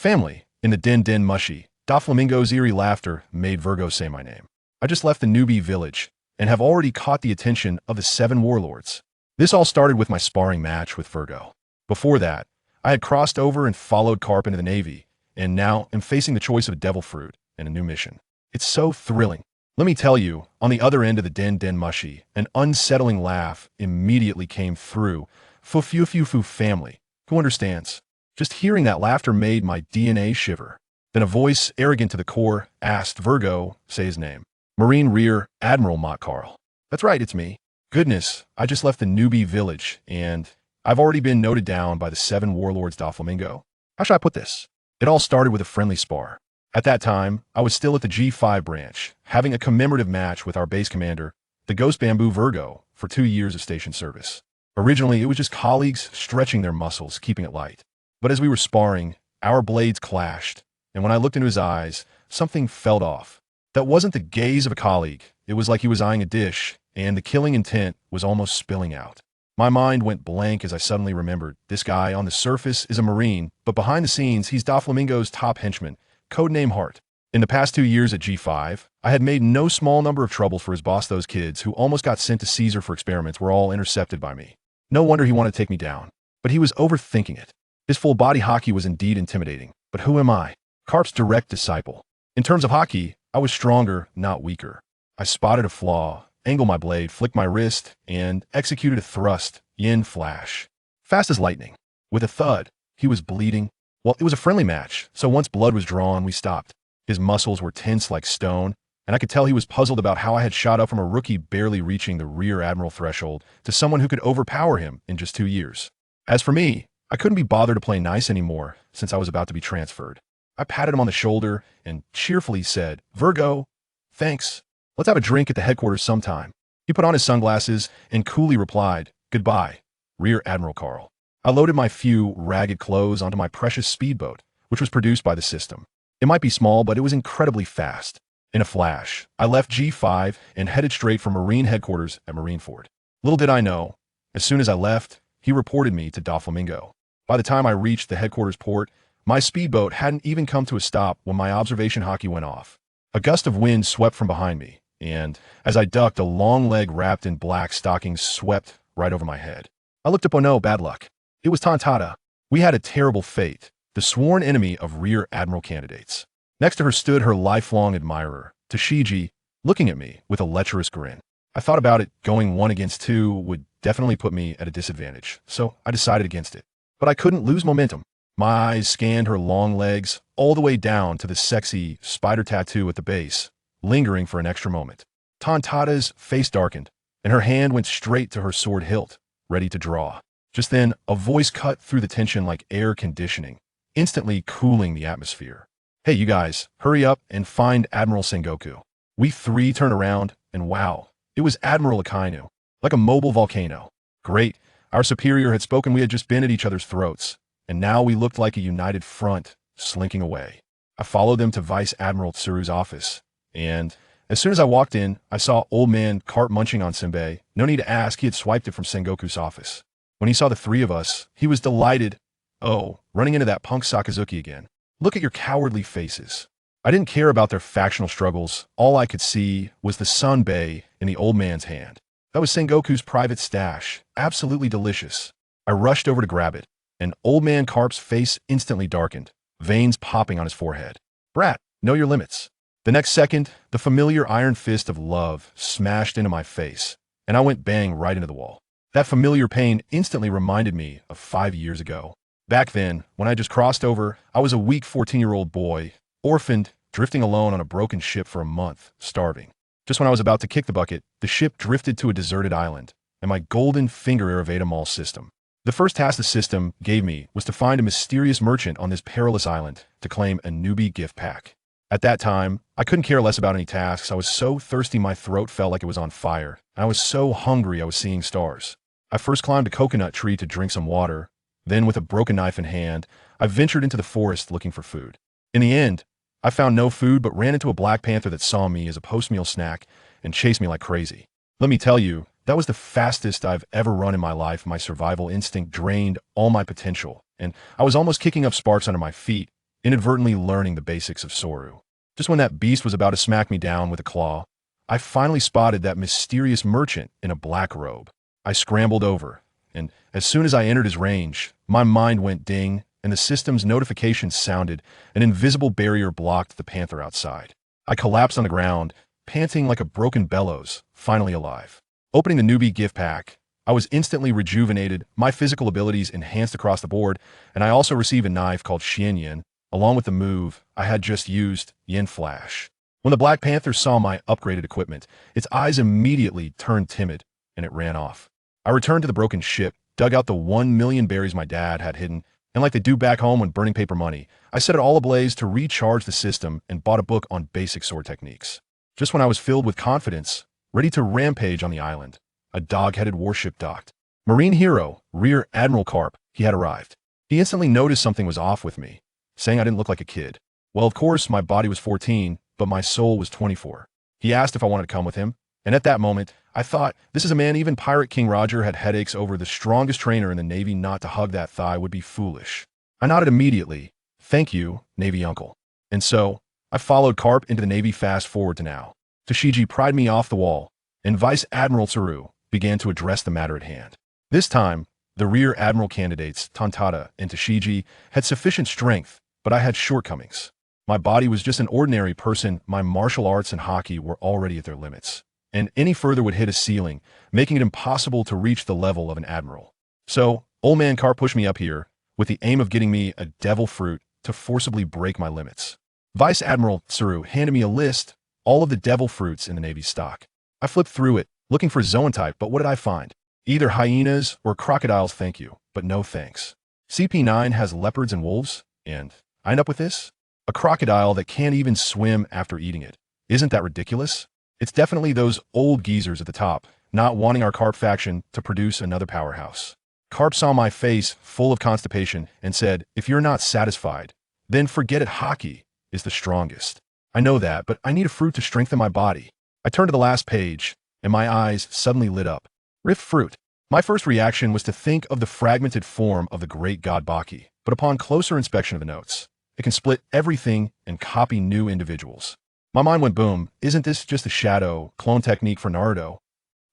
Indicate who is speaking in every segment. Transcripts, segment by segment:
Speaker 1: Family. In the din mushy, Doflamingo's eerie laughter made Virgo say my name. I just left the newbie village and have already caught the attention of the 7 warlords. This all started with my sparring match with Virgo. Before that, I had crossed over and followed Carp into the Navy, and now am facing the choice of devil fruit and a new mission. It's so thrilling. Let me tell you, on the other end of the din mushy, an unsettling laugh immediately came through. Fu family. Who understands? Just hearing that laughter made my DNA shiver. Then a voice, arrogant to the core, asked Virgo, say his name. Marine Rear Admiral Mott Carl. That's right, it's me. Goodness, I just left the newbie village, and I've already been noted down by the 7 warlords Doflamingo. How should I put this? It all started with a friendly spar. At that time, I was still at the G5 branch, having a commemorative match with our base commander, the Ghost Bamboo Virgo, for 2 years of station service. Originally, it was just colleagues stretching their muscles, keeping it light. But as we were sparring, our blades clashed, and when I looked into his eyes, something felt off. That wasn't the gaze of a colleague. It was like he was eyeing a dish, and the killing intent was almost spilling out. My mind went blank as I suddenly remembered, this guy on the surface is a Marine, but behind the scenes, he's Doflamingo's top henchman, codename Hart. In the past 2 years at G5, I had made no small number of troubles for his boss. Those kids who almost got sent to Caesar for experiments were all intercepted by me. No wonder he wanted to take me down. But he was overthinking it. His full-body hockey was indeed intimidating. But who am I? Carp's direct disciple. In terms of hockey, I was stronger, not weaker. I spotted a flaw, angled my blade, flicked my wrist, and executed a thrust, yin flash. Fast as lightning. With a thud, he was bleeding. Well, it was a friendly match, so once blood was drawn, we stopped. His muscles were tense like stone, and I could tell he was puzzled about how I had shot up from a rookie barely reaching the rear admiral threshold to someone who could overpower him in just 2 years. As for me, I couldn't be bothered to play nice anymore since I was about to be transferred. I patted him on the shoulder and cheerfully said, Virgo, thanks. Let's have a drink at the headquarters sometime. He put on his sunglasses and coolly replied, goodbye, Rear Admiral Carl. I loaded my few ragged clothes onto my precious speedboat, which was produced by the system. It might be small, but it was incredibly fast. In a flash, I left G5 and headed straight for Marine headquarters at Marineford. Little did I know, as soon as I left, he reported me to Doflamingo. By the time I reached the headquarters port, my speedboat hadn't even come to a stop when my observation hockey went off. A gust of wind swept from behind me, and as I ducked, a long leg wrapped in black stockings swept right over my head. I looked up, oh no, bad luck. It was Tontada. We had a terrible fate, the sworn enemy of Rear Admiral candidates. Next to her stood her lifelong admirer, Tashiji, looking at me with a lecherous grin. I thought about it. Going 1 against 2 would definitely put me at a disadvantage, so I decided against it. But I couldn't lose momentum. My eyes scanned her long legs all the way down to the sexy spider tattoo at the base, lingering for an extra moment. Tontada's face darkened, and her hand went straight to her sword hilt, ready to draw. Just then, a voice cut through the tension like air conditioning, instantly cooling the atmosphere. Hey, you guys, hurry up and find Admiral Sengoku. We 3 turned around, and wow, it was Admiral Akainu, like a mobile volcano. Great, our superior had spoken. We had just been at each other's throats, and now we looked like a united front, slinking away. I followed them to Vice Admiral Tsuru's office, and as soon as I walked in, I saw old man Carp munching on senbei. No need to ask, he had swiped it from Sengoku's office. When he saw the 3 of us, he was delighted. Oh, running into that punk Sakazuki again. Look at your cowardly faces. I didn't care about their factional struggles. All I could see was the sunbei in the old man's hand. That was Sengoku's private stash. Absolutely delicious. I rushed over to grab it, and old man Carp's face instantly darkened, veins popping on his forehead. Brat, know your limits. The next second, the familiar iron fist of love smashed into my face, and I went bang right into the wall. That familiar pain instantly reminded me of 5 years ago. Back then, when I just crossed over, I was a weak 14-year-old boy, orphaned, drifting alone on a broken ship for a month, starving. Just when I was about to kick the bucket, the ship drifted to a deserted island, and my golden finger Ayurveda mall system. The first task the system gave me was to find a mysterious merchant on this perilous island to claim a newbie gift pack. At that time, I couldn't care less about any tasks. I was so thirsty my throat felt like it was on fire, and I was so hungry I was seeing stars. I first climbed a coconut tree to drink some water. Then, with a broken knife in hand, I ventured into the forest looking for food. In the end, I found no food but ran into a black panther that saw me as a post-meal snack and chased me like crazy. Let me tell you, that was the fastest I've ever run in my life. My survival instinct drained all my potential, and I was almost kicking up sparks under my feet inadvertently learning the basics of Soru. Just when that beast was about to smack me down with a claw, I finally spotted that mysterious merchant in a black robe. I scrambled over, and as soon as I entered his range, my mind went ding, and the system's notification sounded. An invisible barrier blocked the panther outside. I collapsed on the ground, panting like a broken bellows, finally alive. Opening the newbie gift pack, I was instantly rejuvenated, my physical abilities enhanced across the board, and I also received a knife called Xianyan, along with the move I had just used, Yin Flash. When the Black Panther saw my upgraded equipment, its eyes immediately turned timid, and it ran off. I returned to the broken ship, dug out the 1,000,000 berries my dad had hidden, and like they do back home when burning paper money, I set it all ablaze to recharge the system and bought a book on basic sword techniques. Just when I was filled with confidence, ready to rampage on the island, a dog-headed warship docked. Marine hero, Rear Admiral Carp, he had arrived. He instantly noticed something was off with me, saying I didn't look like a kid. Well, of course, my body was 14, but my soul was 24. He asked if I wanted to come with him, and at that moment, I thought, this is a man even Pirate King Roger had headaches over the strongest trainer in the Navy. Not to hug that thigh would be foolish. I nodded immediately. Thank you, Navy uncle. And so, I followed Carp into the Navy. Fast forward to now. Tashigi pried me off the wall, and Vice Admiral Tsaru began to address the matter at hand. This time, the Rear Admiral candidates, Tantada and Tashigi, had sufficient strength, but I had shortcomings. My body was just an ordinary person. My martial arts and hockey were already at their limits, and any further would hit a ceiling, making it impossible to reach the level of an admiral. So, old man Carp pushed me up here, with the aim of getting me a devil fruit to forcibly break my limits. Vice Admiral Tsaru handed me a list, all of the devil fruits in the Navy's stock. I flipped through it, looking for Zoan type, but what did I find? Either hyenas or crocodiles, thank you, but no thanks. CP9 has leopards and wolves, and I end up with this? A crocodile that can't even swim after eating it. Isn't that ridiculous? It's definitely those old geezers at the top, not wanting our Carp faction to produce another powerhouse. Carp saw my face full of constipation and said, if you're not satisfied, then forget it. Hockey is the strongest. I know that, but I need a fruit to strengthen my body. I turned to the last page, and my eyes suddenly lit up. Rift fruit. My first reaction was to think of the fragmented form of the great god Baki, but upon closer inspection of the notes, it can split everything and copy new individuals. My mind went boom. Isn't this just a shadow clone technique for Naruto?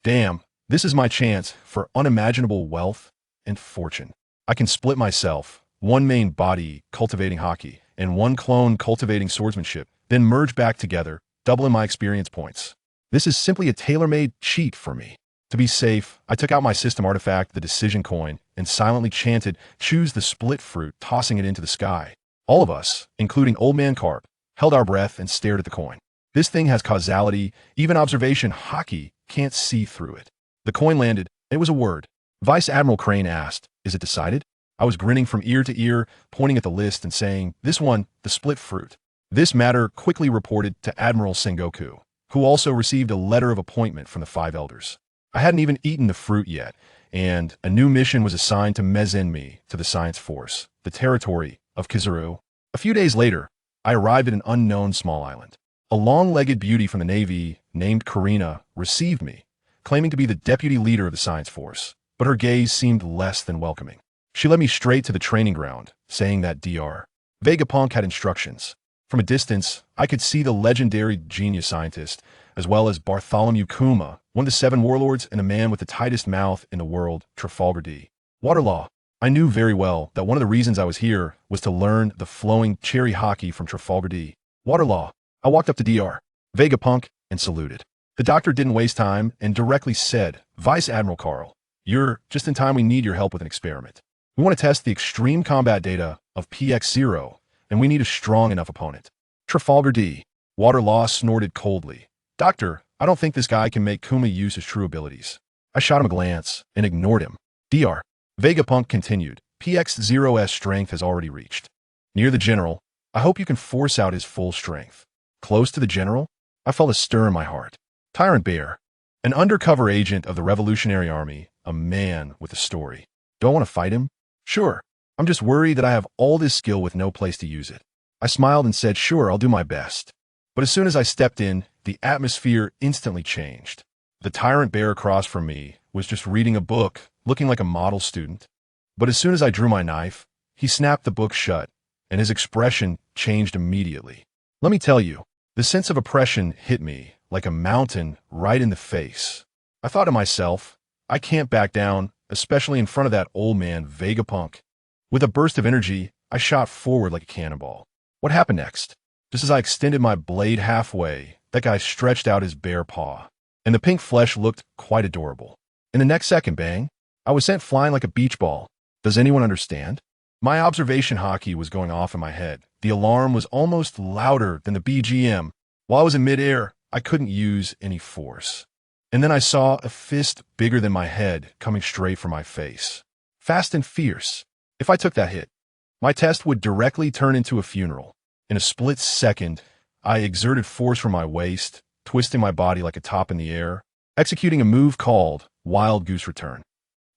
Speaker 1: Damn, this is my chance for unimaginable wealth and fortune. I can split myself, one main body cultivating hockey, and one clone cultivating swordsmanship, then merge back together, doubling my experience points. This is simply a tailor-made cheat for me. To be safe, I took out my system artifact, the decision coin, and silently chanted, choose the split fruit, tossing it into the sky. All of us, including Old Man Carp, held our breath and stared at the coin. This thing has causality, even observation. Hockey can't see through it. The coin landed. It was a word. Vice Admiral Crane asked, is it decided? I was grinning from ear to ear, pointing at the list and saying, this one, the split fruit. This matter quickly reported to Admiral Sengoku, who also received a letter of appointment from the 5 elders. I hadn't even eaten the fruit yet, and a new mission was assigned to men.The to the Science Force, the territory of Kizaru. A few days later, I arrived at an unknown small island. A long-legged beauty from the Navy named Karina received me, claiming to be the deputy leader of the Science Force, but her gaze seemed less than welcoming. She led me straight to the training ground, saying that Dr. Vegapunk had instructions. From a distance, I could see the legendary genius scientist, as well as Bartholomew Kuma, one of the 7 warlords and a man with the tightest mouth in the world, Trafalgar-D. Waterlaw. I knew very well that one of the reasons I was here was to learn the flowing cherry hockey from Trafalgar-D. Waterlaw. I walked up to Dr. Vegapunk and saluted. The doctor didn't waste time and directly said, Vice Admiral Carl, you're just in time. We need your help with an experiment. We want to test the extreme combat data of PX0, and we need a strong enough opponent. Trafalgar-D. Waterlaw snorted coldly. Doctor, I don't think this guy can make Kuma use his true abilities. I shot him a glance and ignored him. Dr. Vegapunk continued. PX0's strength has already reached near the general. I hope you can force out his full strength. Close to the general? I felt a stir in my heart. Tyrant Bear. An undercover agent of the Revolutionary Army, a man with a story. Do I want to fight him? Sure. I'm just worried that I have all this skill with no place to use it. I smiled and said, sure, I'll do my best. But as soon as I stepped in, the atmosphere instantly changed. The Tyrant Bear across from me was just reading a book, looking like a model student. But as soon as I drew my knife, he snapped the book shut, and his expression changed immediately. Let me tell you, the sense of oppression hit me like a mountain right in the face. I thought to myself, I can't back down, especially in front of that old man Vegapunk. With a burst of energy, I shot forward like a cannonball. What happened next? Just as I extended my blade halfway, that guy stretched out his bare paw, and the pink flesh looked quite adorable. In the next second, bang, I was sent flying like a beach ball. Does anyone understand? My observation hockey was going off in my head. The alarm was almost louder than the BGM. While I was in midair, I couldn't use any force. And then I saw a fist bigger than my head coming straight for my face. Fast and fierce. If I took that hit, my test would directly turn into a funeral. In a split second, I exerted force from my waist, twisting my body like a top in the air, executing a move called Wild Goose Return.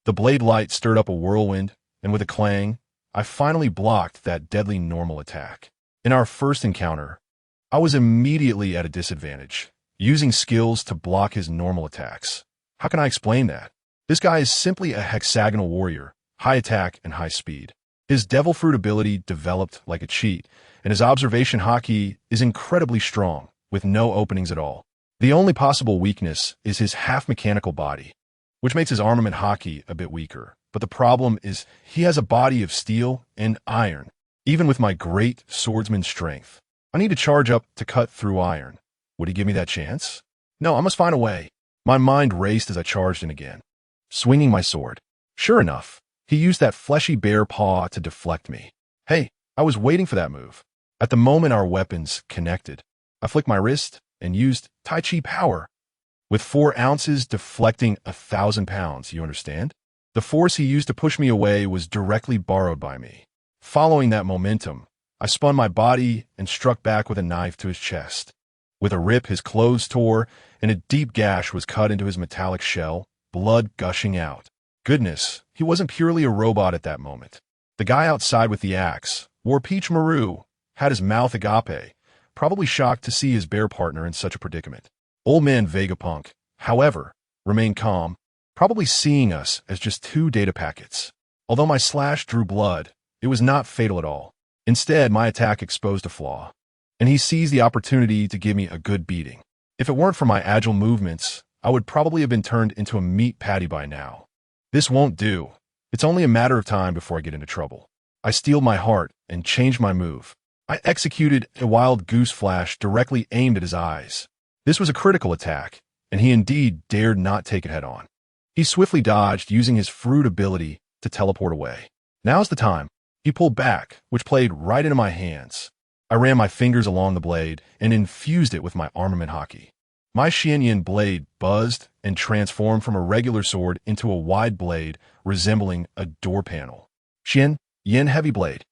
Speaker 1: The blade light stirred up a whirlwind, and with a clang, I finally blocked that deadly normal attack. In our first encounter, I was immediately at a disadvantage, using skills to block his normal attacks. How can I explain that? This guy is simply a hexagonal warrior, high attack and high speed. His devil fruit ability developed like a cheat, and his observation hockey is incredibly strong, with no openings at all. The only possible weakness is his half-mechanical body, which makes his armament hockey a bit weaker. But the problem is he has a body of steel and iron. Even with my great swordsman strength, I need to charge up to cut through iron. Would he give me that chance? No, I must find a way. My mind raced as I charged in again, swinging my sword. Sure enough, he used that fleshy bare paw to deflect me. Hey, I was waiting for that move. At the moment our weapons connected, I flicked my wrist and used Tai Chi power. With 4 ounces deflecting 1,000 pounds, you understand? The force he used to push me away was directly borrowed by me. Following that momentum, I spun my body and struck back with a knife to his chest. With a rip, his clothes tore, and a deep gash was cut into his metallic shell, blood gushing out. Goodness, he wasn't purely a robot at that moment. The guy outside with the axe, wore peach maru, had his mouth agape, probably shocked to see his bear partner in such a predicament. Old man Vegapunk, however, remained calm, probably seeing us as just 2 data packets. Although my slash drew blood, it was not fatal at all. Instead, my attack exposed a flaw, and he seized the opportunity to give me a good beating. If it weren't for my agile movements, I would probably have been turned into a meat patty by now. This won't do. It's only a matter of time before I get into trouble. I steeled my heart and changed my move. I executed a wild goose flash directly aimed at his eyes. This was a critical attack, and he indeed dared not take it head on. He swiftly dodged, using his fruit ability to teleport away. Now's the time. He pulled back, which played right into my hands. I ran my fingers along the blade and infused it with my armament hockey. My Xianyan blade buzzed and transformed from a regular sword into a wide blade resembling a door panel. Xianyan heavy blade.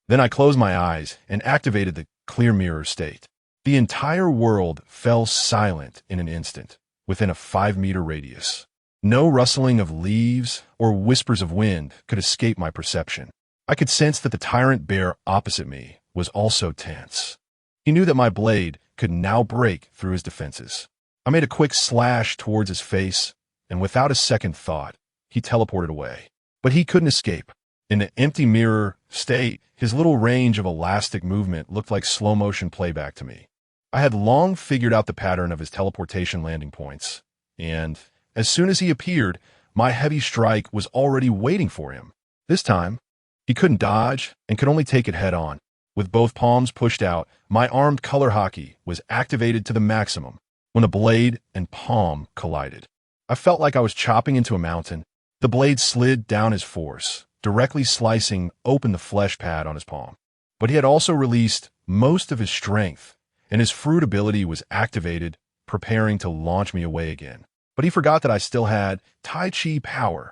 Speaker 1: Then I closed my eyes and activated the clear mirror state. The entire world fell silent in an instant, within a 5-meter radius. No rustling of leaves or whispers of wind could escape my perception. I could sense that the tyrant bear opposite me was also tense. He knew that my blade could now break through his defenses. I made a quick slash towards his face, and without a second thought, he teleported away. But he couldn't escape. In the empty mirror state, his little range of elastic movement looked like slow-motion playback to me. I had long figured out the pattern of his teleportation landing points, and as soon as he appeared, my heavy strike was already waiting for him. This time, he couldn't dodge and could only take it head-on. With both palms pushed out, my armed color hockey was activated to the maximum when the blade and palm collided. I felt like I was chopping into a mountain. The blade slid down his force, directly slicing open the flesh pad on his palm. But he had also released most of his strength, and his fruit ability was activated, preparing to launch me away again. But he forgot that I still had Tai Chi power.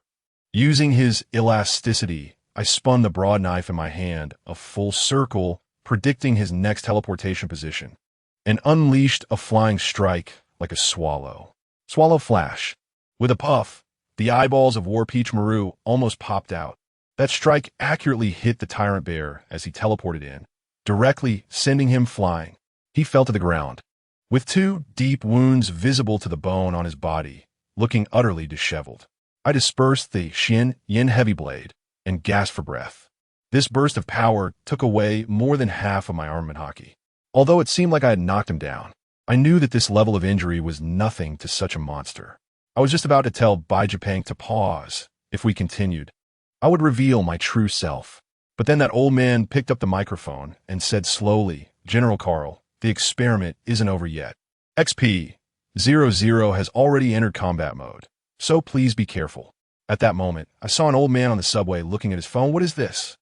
Speaker 1: Using his elasticity, I spun the broad knife in my hand a full circle, predicting his next teleportation position, and unleashed a flying strike like a swallow. Swallow flash. With a puff, the eyeballs of War Peach Maru almost popped out. That strike accurately hit the tyrant bear as he teleported in, directly sending him flying. He fell to the ground, with 2 deep wounds visible to the bone on his body, looking utterly disheveled. I dispersed the Xianyan heavy blade and gasped for breath. This burst of power took away more than half of my armament haki. Although it seemed like I had knocked him down, I knew that this level of injury was nothing to such a monster. I was just about to tell Baijapang to pause. If we continued, I would reveal my true self. But then that old man picked up the microphone and said slowly, "General Carl, the experiment isn't over yet. XP-00 has already entered combat mode, so please be careful." At that moment, I saw an old man on the subway looking at his phone. What is this?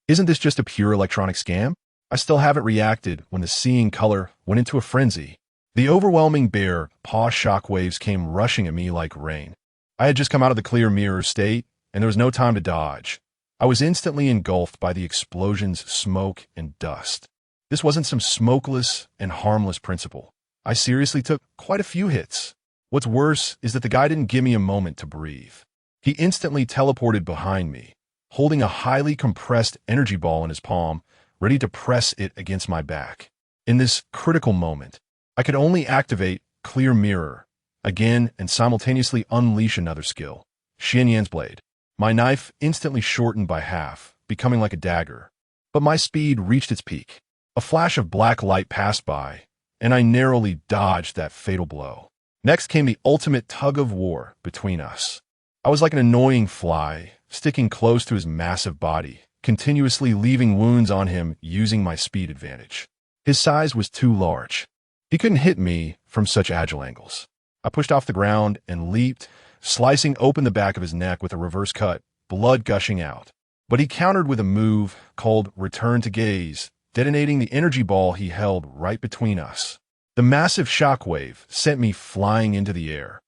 Speaker 1: Isn't this just a pure electronic scam? I still haven't reacted when the seeing color went into a frenzy. The overwhelming bear paw shockwaves came rushing at me like rain. I had just come out of the clear mirror state, and there was no time to dodge. I was instantly engulfed by the explosion's smoke and dust. This wasn't some smokeless and harmless principle. I seriously took quite a few hits. What's worse is that the guy didn't give me a moment to breathe. He instantly teleported behind me, holding a highly compressed energy ball in his palm, ready to press it against my back. In this critical moment, I could only activate Clear Mirror again and simultaneously unleash another skill, Xianyan's Blade. My knife instantly shortened by half, becoming like a dagger. But my speed reached its peak. A flash of black light passed by, and I narrowly dodged that fatal blow. Next came the ultimate tug-of-war between us. I was like an annoying fly, sticking close to his massive body, continuously leaving wounds on him using my speed advantage. His size was too large. He couldn't hit me from such agile angles. I pushed off the ground and leaped, slicing open the back of his neck with a reverse cut, blood gushing out. But he countered with a move called Return to Gaze, detonating the energy ball he held right between us. The massive shockwave sent me flying into the air.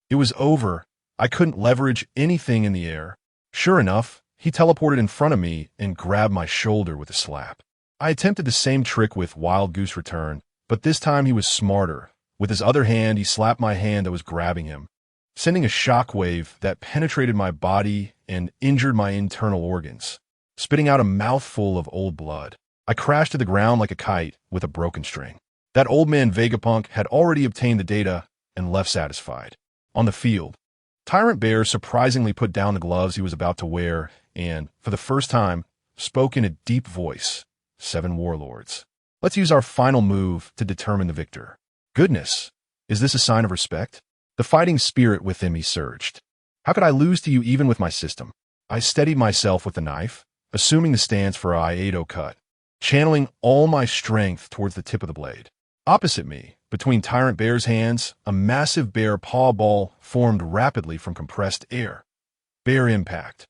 Speaker 1: It was over. I couldn't leverage anything in the air. Sure enough, he teleported in front of me and grabbed my shoulder with a slap. I attempted the same trick with Wild Goose Return, but this time he was smarter. With his other hand, he slapped my hand that was grabbing him, sending a shockwave that penetrated my body and injured my internal organs, spitting out a mouthful of old blood. I crashed to the ground like a kite with a broken string. That old man Vegapunk had already obtained the data and left satisfied. On the field, Tyrant Bear surprisingly put down the gloves he was about to wear and, for the first time, spoke in a deep voice. 7 warlords. Let's use our final move to determine the victor. Goodness, is this a sign of respect? The fighting spirit within me surged. How could I lose to you even with my system? I steadied myself with the knife, assuming the stance for a Iaido cut, channeling all my strength towards the tip of the blade. Opposite me, between Tyrant Bear's hands, a massive bear paw ball formed rapidly from compressed air. Bear Impact.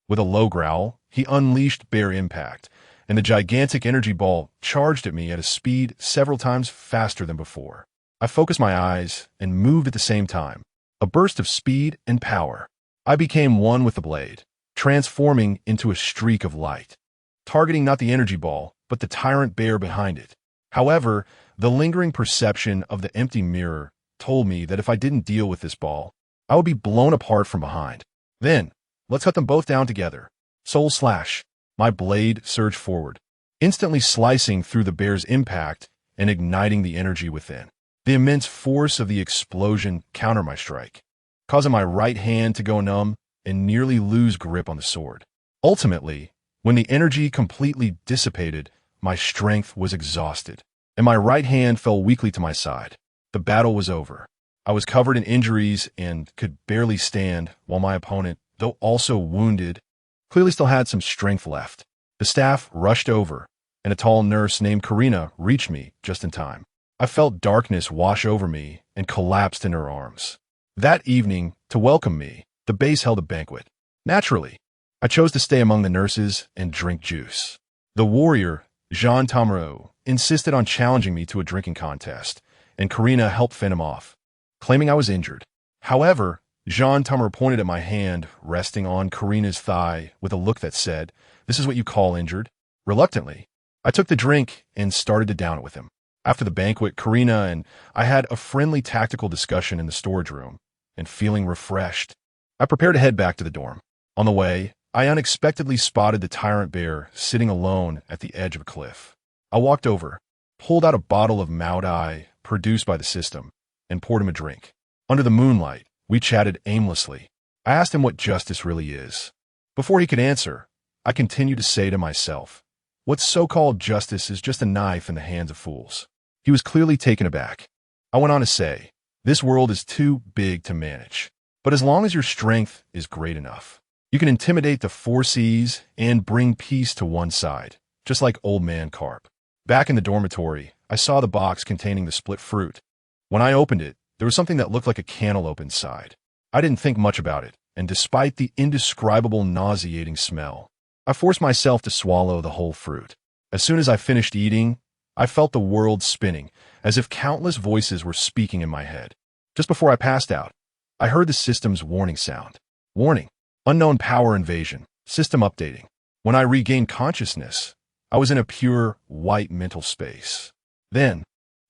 Speaker 1: With a low growl, he unleashed Bear Impact, and the gigantic energy ball charged at me at a speed several times faster than before. I focused my eyes and moved at the same time. A burst of speed and power. I became one with the blade, transforming into a streak of light, targeting not the energy ball, but the Tyrant Bear behind it. However, the lingering perception of the empty mirror told me that if I didn't deal with this ball, I would be blown apart from behind. Then, let's cut them both down together. Soul Slash. My blade surged forward, instantly slicing through the bear's impact and igniting the energy within. The immense force of the explosion countered my strike, causing my right hand to go numb and nearly lose grip on the sword. Ultimately, when the energy completely dissipated, my strength was exhausted, and my right hand fell weakly to my side. The battle was over. I was covered in injuries and could barely stand, while my opponent, though also wounded, clearly still had some strength left. The staff rushed over, and a tall nurse named Karina reached me just in time. I felt darkness wash over me and collapsed in her arms. That evening, to welcome me, the base held a banquet. Naturally, I chose to stay among the nurses and drink juice. The warrior, Jean Tamaro, insisted on challenging me to a drinking contest, and Karina helped fend him off, claiming I was injured. However, Jean Tamaro pointed at my hand, resting on Karina's thigh with a look that said, "This is what you call injured." Reluctantly, I took the drink and started to down it with him. After the banquet, Karina and I had a friendly tactical discussion in the storage room, and feeling refreshed, I prepared to head back to the dorm. On the way, I unexpectedly spotted the Tyrant Bear sitting alone at the edge of a cliff. I walked over, pulled out a bottle of Mao-Dai produced by the system, and poured him a drink. Under the moonlight, we chatted aimlessly. I asked him what justice really is. Before he could answer, I continued to say to myself, "What so-called justice is just a knife in the hands of fools." He was clearly taken aback. I went on to say, "This world is too big to manage. But as long as your strength is great enough, you can intimidate the four seas and bring peace to one side, just like old man Carp." Back in the dormitory, I saw the box containing the split fruit. When I opened it, there was something that looked like a cantaloupe inside. I didn't think much about it, and despite the indescribable nauseating smell, I forced myself to swallow the whole fruit. As soon as I finished eating, I felt the world spinning, as if countless voices were speaking in my head. Just before I passed out, I heard the system's warning sound. Warning: unknown power invasion, system updating. When I regained consciousness, I was in a pure, white mental space. Then,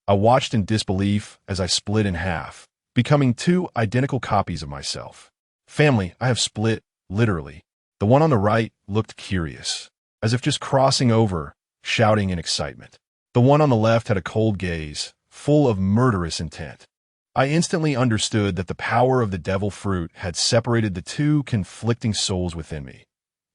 Speaker 1: I watched in disbelief as I split in half, becoming two identical copies of myself. Family, I have split, literally. The one on the right looked curious, as if just crossing over, shouting in excitement. The one on the left had a cold gaze, full of murderous intent. I instantly understood that the power of the devil fruit had separated the two conflicting souls within me.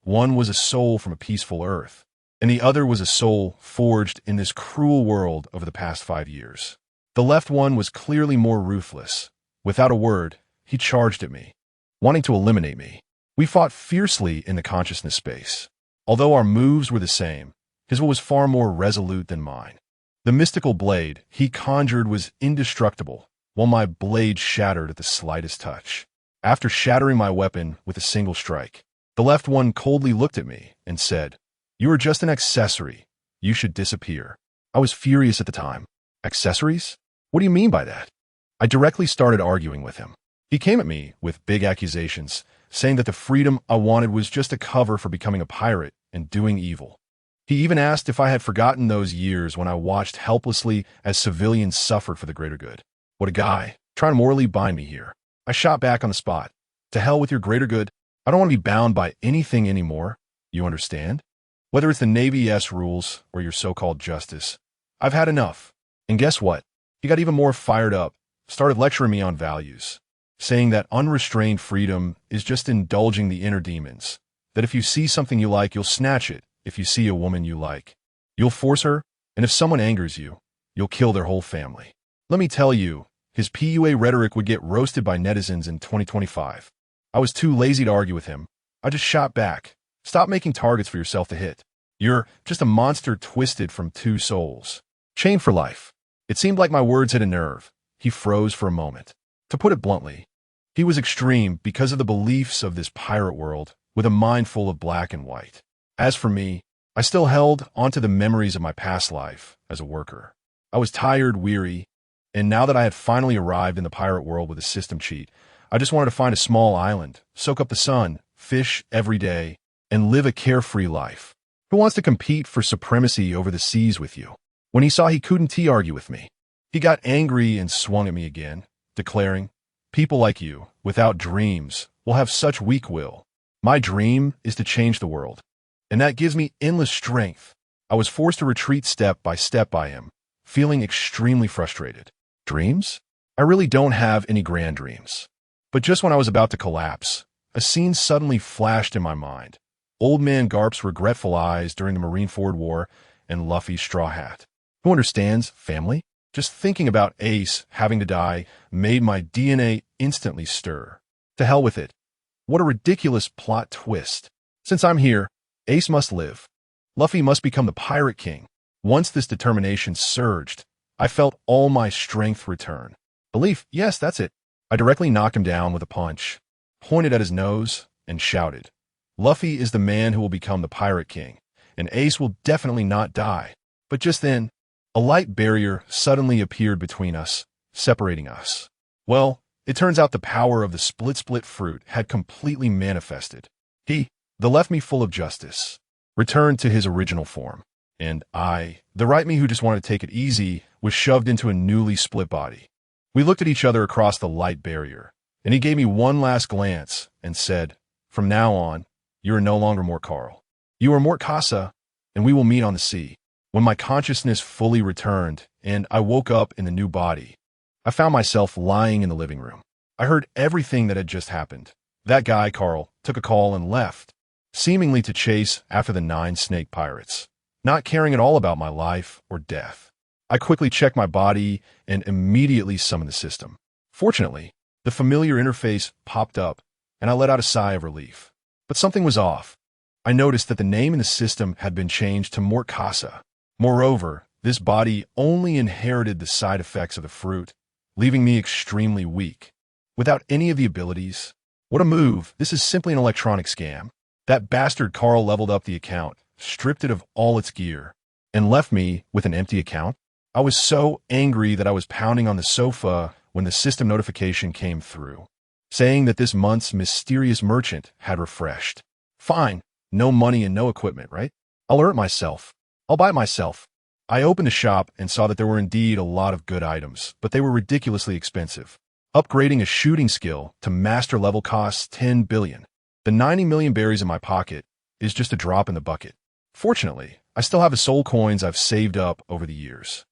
Speaker 1: One was a soul from a peaceful earth, and the other was a soul forged in this cruel world over the past 5 years. The left one was clearly more ruthless. Without a word, he charged at me, wanting to eliminate me. We fought fiercely in the consciousness space. Although our moves were the same, his was far more resolute than mine. The mystical blade he conjured was indestructible, while my blade shattered at the slightest touch. After shattering my weapon with a single strike, the left one coldly looked at me and said, "You are just an accessory. You should disappear." I was furious at the time. Accessories? What do you mean by that? I directly started arguing with him. He came at me with big accusations, saying that the freedom I wanted was just a cover for becoming a pirate and doing evil. He even asked if I had forgotten those years when I watched helplessly as civilians suffered for the greater good. What a guy, trying to morally bind me here. I shot back on the spot. To hell with your greater good. I don't want to be bound by anything anymore. You understand? Whether it's the Navy's rules or your so-called justice, I've had enough. And guess what? He got even more fired up, started lecturing me on values, saying that unrestrained freedom is just indulging the inner demons, that if you see something you like, you'll snatch it. If you see a woman you like, you'll force her, and if someone angers you, you'll kill their whole family. Let me tell you, his PUA rhetoric would get roasted by netizens in 2025. I was too lazy to argue with him. I just shot back. Stop making targets for yourself to hit. You're just a monster twisted from two souls. Chained for life. It seemed like my words hit a nerve. He froze for a moment. To put it bluntly, he was extreme because of the beliefs of this pirate world with a mind full of black and white. As for me, I still held onto the memories of my past life as a worker. I was tired, weary, and now that I had finally arrived in the pirate world with a system cheat, I just wanted to find a small island, soak up the sun, fish every day, and live a carefree life. Who wants to compete for supremacy over the seas with you? When he saw he couldn't argue with me, he got angry and swung at me again, declaring, "People like you, without dreams, will have such weak will. My dream is to change the world, and that gives me endless strength." I was forced to retreat step by him, feeling extremely frustrated. Dreams? I really don't have any grand dreams. But just when I was about to collapse, a scene suddenly flashed in my mind. Old Man Garp's regretful eyes during the Marineford War and Luffy's straw hat. Who understands, family? Just thinking about Ace having to die made my DNA instantly stir. To hell with it. What a ridiculous plot twist. Since I'm here, Ace must live. Luffy must become the Pirate King. Once this determination surged, I felt all my strength return. Belief, yes, that's it. I directly knocked him down with a punch, pointed at his nose, and shouted, "Luffy is the man who will become the Pirate King, and Ace will definitely not die." But just then, a light barrier suddenly appeared between us, separating us. Well, it turns out the power of the split fruit had completely manifested. He, the left me full of justice, returned to his original form, and I, the right me who just wanted to take it easy, was shoved into a newly split body. We looked at each other across the light barrier, and he gave me one last glance and said, "From now on, you are no longer Mort Carl. You are Mort Casa, and we will meet on the sea." When my consciousness fully returned and I woke up in the new body, I found myself lying in the living room. I heard everything that had just happened. That guy, Carl, took a call and left, seemingly to chase after the 9 snake pirates, not caring at all about my life or death. I quickly checked my body and immediately summoned the system. Fortunately, the familiar interface popped up, and I let out a sigh of relief. But something was off. I noticed that the name in the system had been changed to Morkasa. Moreover, this body only inherited the side effects of the fruit, leaving me extremely weak. Without any of the abilities. What a move. This is simply an electronic scam. That bastard Carl leveled up the account, stripped it of all its gear, and left me with an empty account. I was so angry that I was pounding on the sofa when the system notification came through, saying that this month's mysterious merchant had refreshed. Fine, no money and no equipment, right? I'll earn it myself. I'll buy it myself. I opened the shop and saw that there were indeed a lot of good items, but they were ridiculously expensive. Upgrading a shooting skill to master level costs 10 billion. The 90 million berries in my pocket is just a drop in the bucket. Fortunately, I still have the soul coins I've saved up over the years.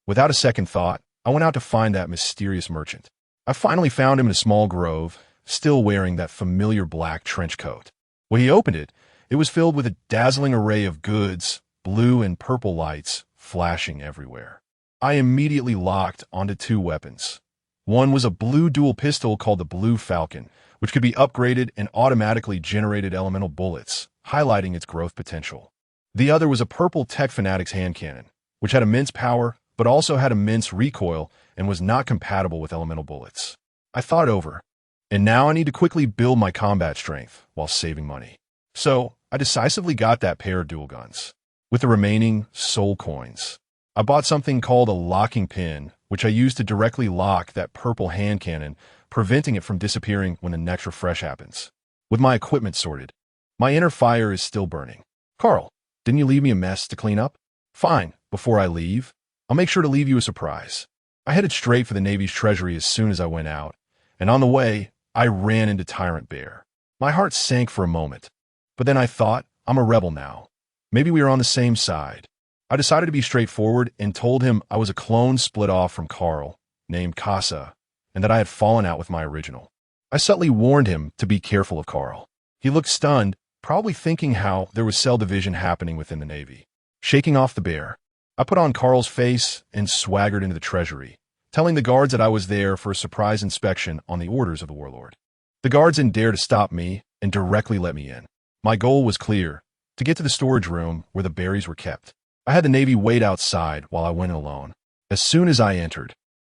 Speaker 1: Without a second thought, I went out to find that mysterious merchant. I finally found him in a small grove, still wearing that familiar black trench coat. When he opened it, it was filled with a dazzling array of goods, blue and purple lights flashing everywhere. I immediately locked onto 2 weapons. One was a blue dual pistol called the Blue Falcon, which could be upgraded and automatically generated elemental bullets, highlighting its growth potential. The other was a purple Tech Fanatics hand cannon, which had immense power, but also had immense recoil and was not compatible with elemental bullets. I thought it over, and now I need to quickly build my combat strength while saving money. So, I decisively got that pair of dual guns. With the remaining soul coins, I bought something called a locking pin, which I used to directly lock that purple hand cannon, preventing it from disappearing when the next refresh happens. With my equipment sorted, my inner fire is still burning. Carl, didn't you leave me a mess to clean up? Fine, before I leave, I'll make sure to leave you a surprise. I headed straight for the Navy's treasury as soon as I went out, and on the way, I ran into Tyrant Bear. My heart sank for a moment, but then I thought, I'm a rebel now. Maybe we are on the same side. I decided to be straightforward and told him I was a clone split off from Carl, named Casa, and that I had fallen out with my original. I subtly warned him to be careful of Carl. He looked stunned, probably thinking how there was cell division happening within the Navy. Shaking off the bear, I put on Carl's face and swaggered into the treasury, telling the guards that I was there for a surprise inspection on the orders of the warlord. The guards didn't dare to stop me and directly let me in. My goal was clear, to get to the storage room where the berries were kept. I had the Navy wait outside while I went alone. As soon as I entered,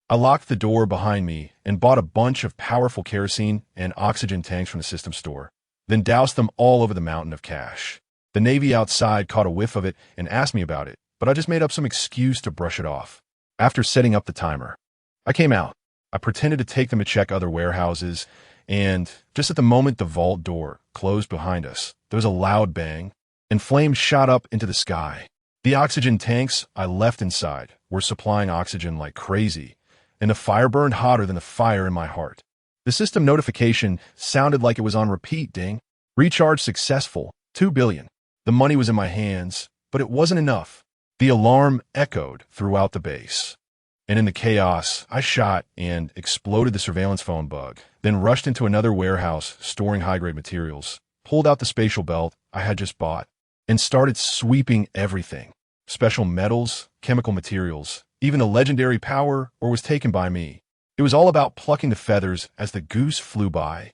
Speaker 1: I locked the door behind me and bought a bunch of powerful kerosene and oxygen tanks from the system store, then doused them all over the mountain of cash. The Navy outside caught a whiff of it and asked me about it, but I just made up some excuse to brush it off. After setting up the timer, I came out. I pretended to take them to check other warehouses, and just at the moment the vault door closed behind us, there was a loud bang, and flames shot up into the sky. The oxygen tanks I left inside were supplying oxygen like crazy, and the fire burned hotter than the fire in my heart. The system notification sounded like it was on repeat, ding. Recharge successful, 2 billion. The money was in my hands, but it wasn't enough. The alarm echoed throughout the base. And in the chaos, I shot and exploded the surveillance phone bug, then rushed into another warehouse storing high-grade materials, pulled out the spatial belt I had just bought, and started sweeping everything. Special metals, chemical materials, even the legendary power ore was taken by me. It was all about plucking the feathers as the goose flew by.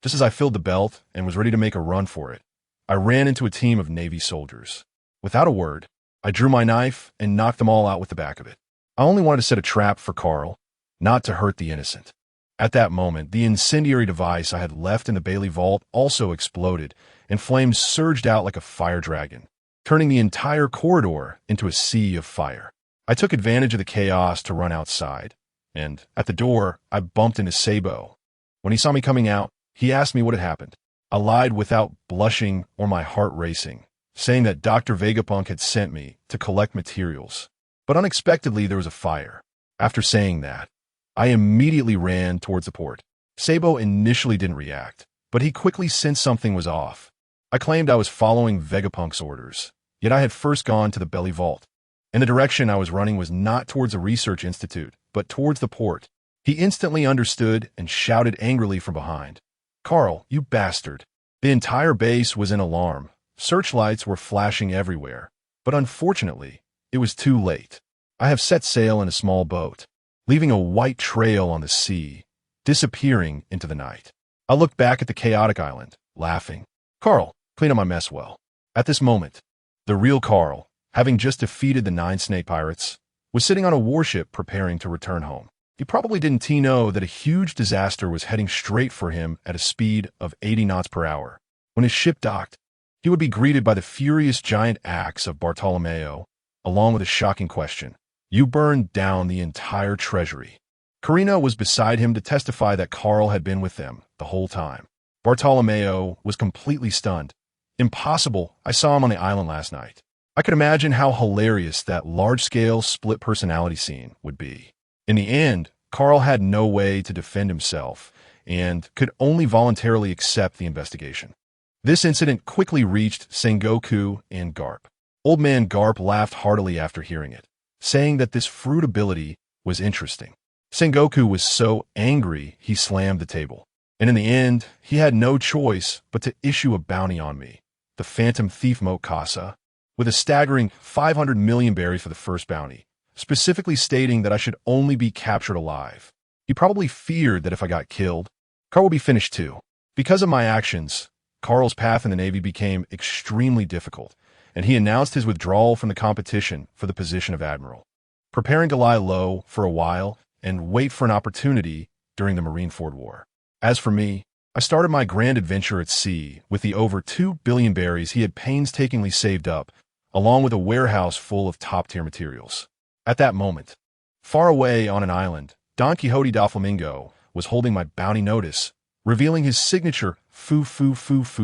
Speaker 1: Just as I filled the belt and was ready to make a run for it, I ran into a team of Navy soldiers. Without a word, I drew my knife and knocked them all out with the back of it. I only wanted to set a trap for Carl, not to hurt the innocent. At that moment, the incendiary device I had left in the Bailey vault also exploded, and flames surged out like a fire dragon, turning the entire corridor into a sea of fire. I took advantage of the chaos to run outside, and at the door, I bumped into Sabo. When he saw me coming out, he asked me what had happened. I lied without blushing or my heart racing, saying that Dr. Vegapunk had sent me to collect materials. But unexpectedly, there was a fire. After saying that, I immediately ran towards the port. Sabo initially didn't react, but he quickly sensed something was off. I claimed I was following Vegapunk's orders, yet I had first gone to the belly vault, and the direction I was running was not towards a research institute, but towards the port. He instantly understood and shouted angrily from behind, "Carl, you bastard! The entire base was in alarm. Searchlights were flashing everywhere, but unfortunately, it was too late. I have set sail in a small boat, leaving a white trail on the sea, disappearing into the night. I looked back at the chaotic island, laughing. Carl, clean up my mess well. At this moment, the real Carl, having just defeated the 9 snake pirates, was sitting on a warship preparing to return home. He probably didn't know that a huge disaster was heading straight for him at a speed of 80 knots per hour. When his ship docked, he would be greeted by the furious giant axe of Bartolomeo, along with a shocking question. You burned down the entire treasury. Karina was beside him to testify that Carl had been with them the whole time. Bartolomeo was completely stunned. Impossible, I saw him on the island last night. I could imagine how hilarious that large-scale split personality scene would be. In the end, Carl had no way to defend himself and could only voluntarily accept the investigation. This incident quickly reached Sengoku and Garp. Old man Garp laughed heartily after hearing it, saying that this fruit ability was interesting. Sengoku was so angry he slammed the table. And in the end, he had no choice but to issue a bounty on me, the Phantom Thief Mokasa, with a staggering 500 million berries for the first bounty, specifically stating that I should only be captured alive. He probably feared that if I got killed, Carl would be finished too. Because of my actions, Carl's path in the Navy became extremely difficult, and he announced his withdrawal from the competition for the position of admiral, preparing to lie low for a while and wait for an opportunity during the Marineford War. As for me, I started my grand adventure at sea with the over 2 billion berries he had painstakingly saved up, along with a warehouse full of top-tier materials. At that moment, far away on an island, Don Quixote Doflamingo was holding my bounty notice, revealing his signature foo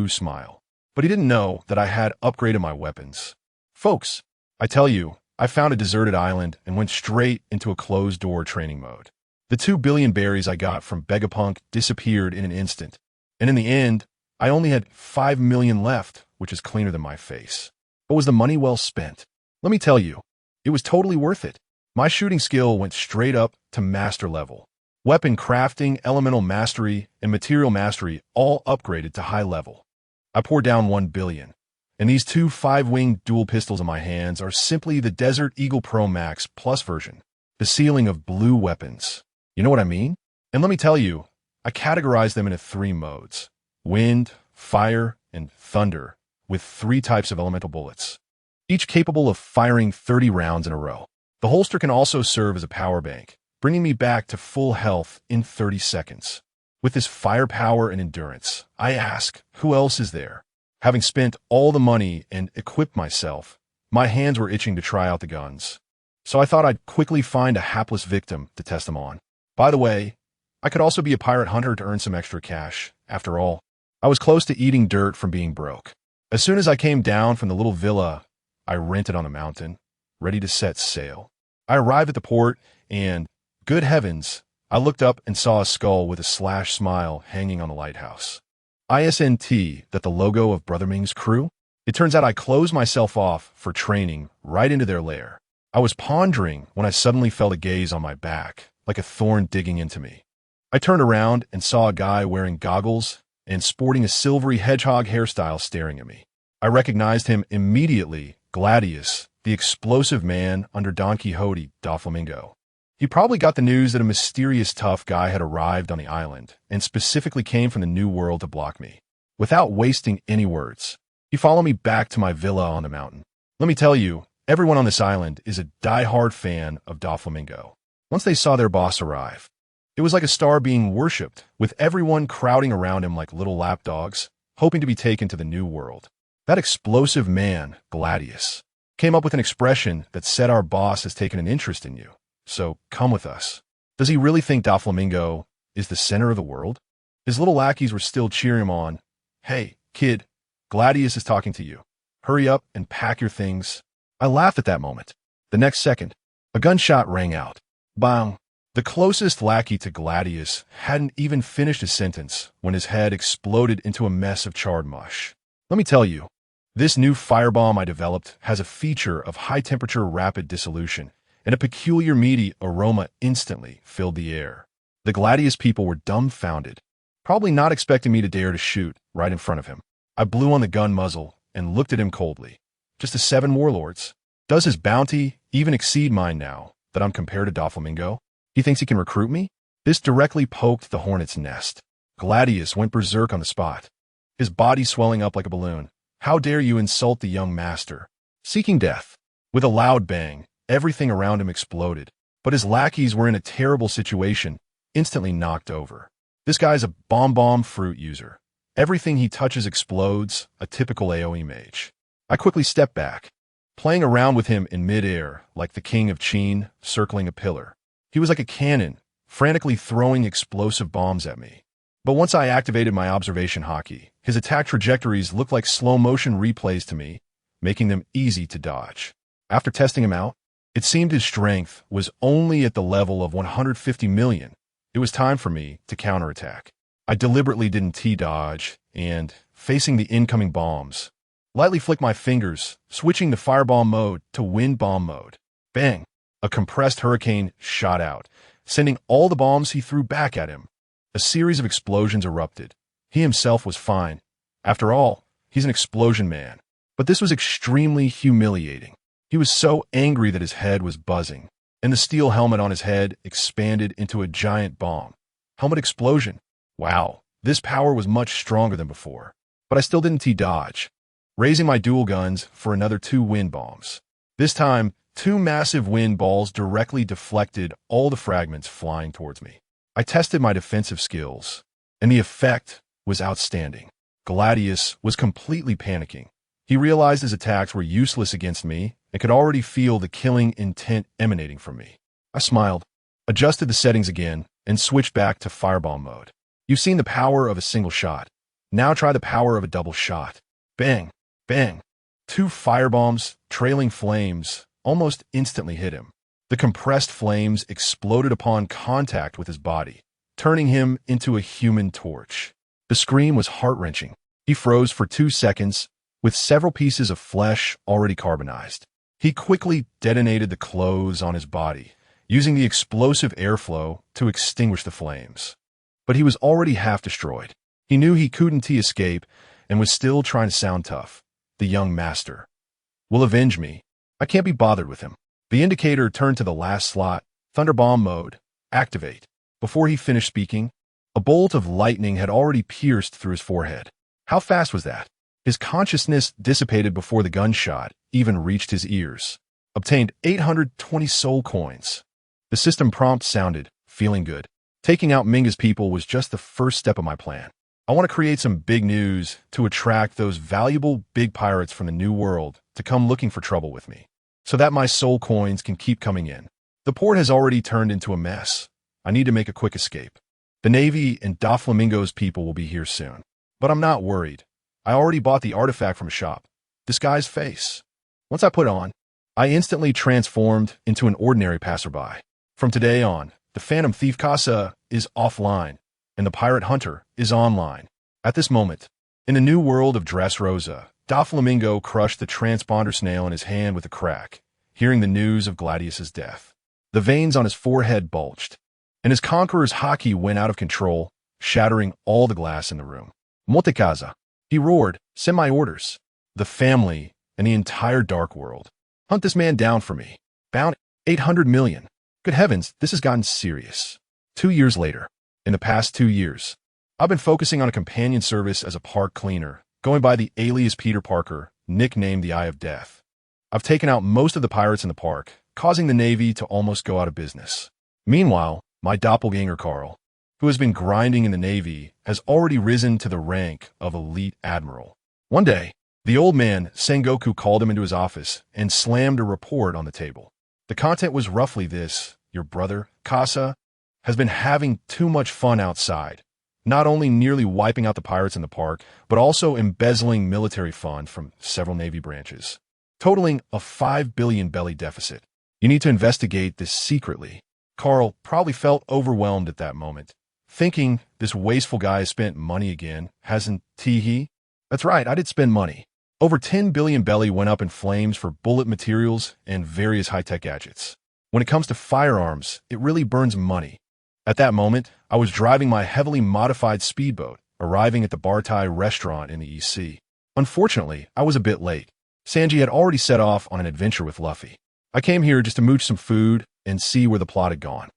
Speaker 1: smile. But he didn't know that I had upgraded my weapons. Folks, I tell you, I found a deserted island and went straight into a closed-door training mode. The 2 billion berries I got from Vegapunk disappeared in an instant, and in the end, I only had 5 million left, which is cleaner than my face. But was the money well spent? Let me tell you, it was totally worth it. My shooting skill went straight up to master level. Weapon crafting, elemental mastery, and material mastery all upgraded to high level. I poured down 1 billion, and these 2 5-winged dual pistols in my hands are simply the Desert Eagle Pro Max Plus version, the ceiling of blue weapons. You know what I mean? And let me tell you, I categorize them into 3 modes: wind, fire, and thunder, with 3 types of elemental bullets, each capable of firing 30 rounds in a row. The holster can also serve as a power bank, bringing me back to full health in 30 seconds. With this firepower and endurance, I ask, who else is there? Having spent all the money and equipped myself, my hands were itching to try out the guns. So I thought I'd quickly find a hapless victim to test them on. By the way, I could also be a pirate hunter to earn some extra cash. After all, I was close to eating dirt from being broke. As soon as I came down from the little villa I rented on the mountain, ready to set sail, I arrived at the port and, good heavens, I looked up and saw a skull with a slash smile hanging on the lighthouse. ISNT, that the logo of Brother Ming's crew? It turns out I closed myself off for training right into their lair. I was pondering when I suddenly felt a gaze on my back, like a thorn digging into me. I turned around and saw a guy wearing goggles and sporting a silvery hedgehog hairstyle staring at me. I recognized him immediately, Gladius, the explosive man under Don Quixote Doflamingo. He probably got the news that a mysterious tough guy had arrived on the island and specifically came from the New World to block me. Without wasting any words, he followed me back to my villa on the mountain. Let me tell you, everyone on this island is a die-hard fan of Doflamingo. Once they saw their boss arrive, it was like a star being worshipped, with everyone crowding around him like little lapdogs, hoping to be taken to the New World. That explosive man, Gladius, came up with an expression that said our boss has taken an interest in you. So come with us. Does he really think Doflamingo is the center of the world? His little lackeys were still cheering him on. Hey, kid, Gladius is talking to you. Hurry up and pack your things. I laughed at that moment. The next second, a gunshot rang out. Bang! The closest lackey to Gladius hadn't even finished his sentence when his head exploded into a mess of charred mush. Let me tell you, this new firebomb I developed has a feature of high-temperature rapid dissolution, and a peculiar meaty aroma instantly filled the air. The Gladius people were dumbfounded, probably not expecting me to dare to shoot right in front of him. I blew on the gun muzzle and looked at him coldly. Just the 7 warlords? Does his bounty even exceed mine now that I'm compared to Doflamingo? He thinks he can recruit me? This directly poked the hornet's nest. Gladius went berserk on the spot, his body swelling up like a balloon. How dare you insult the young master? Seeking death. With a loud bang, everything around him exploded, but his lackeys were in a terrible situation, instantly knocked over. This guy's a bomb fruit user. Everything he touches explodes, a typical AoE mage. I quickly stepped back, playing around with him in mid-air like the king of Qin circling a pillar. He was like a cannon, frantically throwing explosive bombs at me. But once I activated my observation hockey, his attack trajectories looked like slow-motion replays to me, making them easy to dodge. After testing him out, it seemed his strength was only at the level of 150 million. It was time for me to counterattack. I deliberately didn't T-dodge, and, facing the incoming bombs, lightly flicked my fingers, switching to fireball mode to wind bomb mode. Bang! A compressed hurricane shot out, sending all the bombs he threw back at him. A series of explosions erupted. He himself was fine. After all, he's an explosion man. But this was extremely humiliating. He was so angry that his head was buzzing, and the steel helmet on his head expanded into a giant bomb. Helmet explosion. Wow, this power was much stronger than before. But I still didn't T-dodge, raising my dual guns for another 2 wind bombs. This time, 2 massive wind balls directly deflected all the fragments flying towards me. I tested my defensive skills, and the effect was outstanding. Gladius was completely panicking. He realized his attacks were useless against me and could already feel the killing intent emanating from me. I smiled, adjusted the settings again, and switched back to fireball mode. You've seen the power of a single shot. Now try the power of a double shot. Bang! Bang! 2 firebombs, trailing flames, almost instantly hit him. The compressed flames exploded upon contact with his body, turning him into a human torch. The scream was heart-wrenching. He froze for 2 seconds, with several pieces of flesh already carbonized. He quickly detonated the clothes on his body, using the explosive airflow to extinguish the flames. But he was already half destroyed. He knew he couldn't escape and was still trying to sound tough. The young master will avenge me. I can't be bothered with him. The indicator turned to the last slot, Thunderbomb mode, activate. Before he finished speaking, a bolt of lightning had already pierced through his forehead. How fast was that? His consciousness dissipated before the gunshot even reached his ears. Obtained 820 soul coins. The system prompt sounded, feeling good. Taking out Minga's people was just the first step of my plan. I want to create some big news to attract those valuable big pirates from the New World to come looking for trouble with me, so that my soul coins can keep coming in. The port has already turned into a mess. I need to make a quick escape. The Navy and Doflamingo's people will be here soon. But I'm not worried. I already bought the artifact from a shop. This guy's face. Once I put it on, I instantly transformed into an ordinary passerby. From today on, the Phantom Thief Casa is offline, and the Pirate Hunter is online. At this moment, in the new world of Dressrosa, Doflamingo crushed the transponder snail in his hand with a crack, hearing the news of Gladius's death. The veins on his forehead bulged, and his conqueror's haki went out of control, shattering all the glass in the room. Monte Casa, he roared, send my orders. The family and the entire dark world. Hunt this man down for me. Bound 800 million. Good heavens, this has gotten serious. 2 years later. In the past 2 years, I've been focusing on a companion service as a park cleaner, going by the alias Peter Parker, nicknamed the Eye of Death. I've taken out most of the pirates in the park, causing the Navy to almost go out of business. Meanwhile, my doppelganger Carl, who has been grinding in the Navy, has already risen to the rank of elite admiral. One day, the old man, Sengoku, called him into his office and slammed a report on the table. The content was roughly this: your brother, Casa, has been having too much fun outside, not only nearly wiping out the pirates in the park, but also embezzling military funds from several Navy branches, totaling a 5 billion belly deficit. You need to investigate this secretly. Carl probably felt overwhelmed at that moment, thinking this wasteful guy has spent money again, hasn't he? That's right, I did spend money. Over 10 billion belly went up in flames for bullet materials and various high-tech gadgets. When it comes to firearms, it really burns money. At that moment, I was driving my heavily modified speedboat arriving at the Bartai restaurant in the East Sea. Unfortunately, I was a bit late. Sanji had already set off on an adventure with Luffy. I came here just to mooch some food and see where the plot had gone.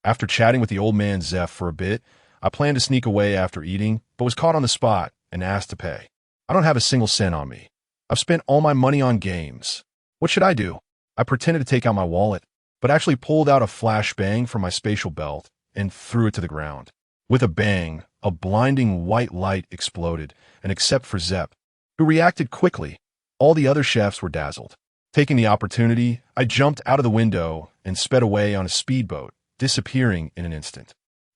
Speaker 1: After chatting with the old man Zeph for a bit, I planned to sneak away after eating, but was caught on the spot and asked to pay. I don't have a single cent on me. I've spent all my money on games. What should I do? I pretended to take out my wallet, but actually pulled out a flashbang from my spatial belt and threw it to the ground. With a bang, a blinding white light exploded, and except for Zep, who reacted quickly, all the other chefs were dazzled. Taking the opportunity, I jumped out of the window and sped away on a speedboat, disappearing in an instant.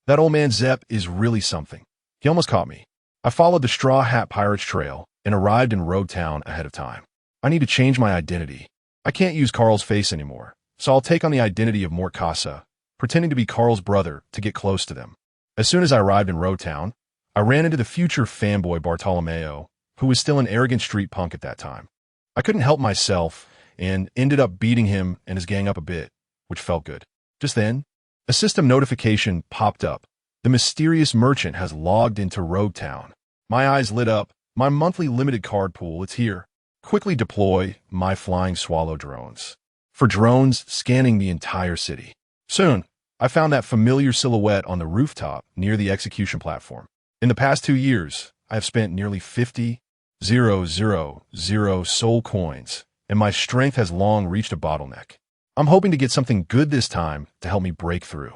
Speaker 1: That old man Zep is really something. He almost caught me. I followed the Straw Hat Pirates trail and arrived in Road Town ahead of time. I need to change my identity. I can't use Carl's face anymore, so I'll take on the identity of Mort Casa, pretending to be Carl's brother to get close to them. As soon as I arrived in Road Town, I ran into the future fanboy Bartolomeo, who was still an arrogant street punk at that time. I couldn't help myself and ended up beating him and his gang up a bit, which felt good. Just then, a system notification popped up. The mysterious merchant has logged into Road Town. My eyes lit up. My monthly limited card pool, it's here. Quickly deploy my flying swallow drones. For drones scanning the entire city. Soon, I found that familiar silhouette on the rooftop near the execution platform. In the past 2 years, I have spent nearly 50,000 soul coins, and my strength has long reached a bottleneck. I'm hoping to get something good this time to help me break through.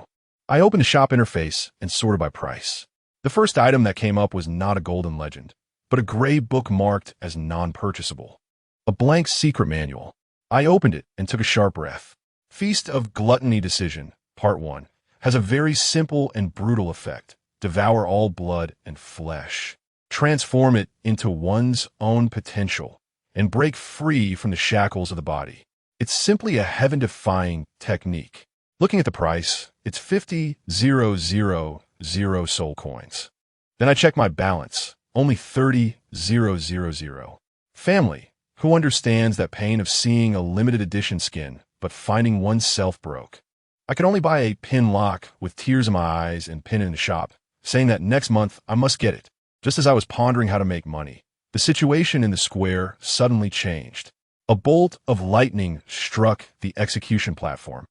Speaker 1: I opened a shop interface and sorted by price. The first item that came up was not a golden legend, but a gray book marked as non-purchasable. A blank secret manual. I opened it and took a sharp breath. Feast of Gluttony Decision, Part 1, has a very simple and brutal effect. Devour all blood and flesh. Transform it into one's own potential and break free from the shackles of the body. It's simply a heaven-defying technique. Looking at the price, it's 50,000 soul coins. Then I check my balance, only 30,000. Family, who understands that pain of seeing a limited edition skin, but finding oneself broke. I could only buy a pin lock with tears in my eyes and pin it in the shop, saying that next month I must get it. Just as I was pondering how to make money, the situation in the square suddenly changed. A bolt of lightning struck the execution platform,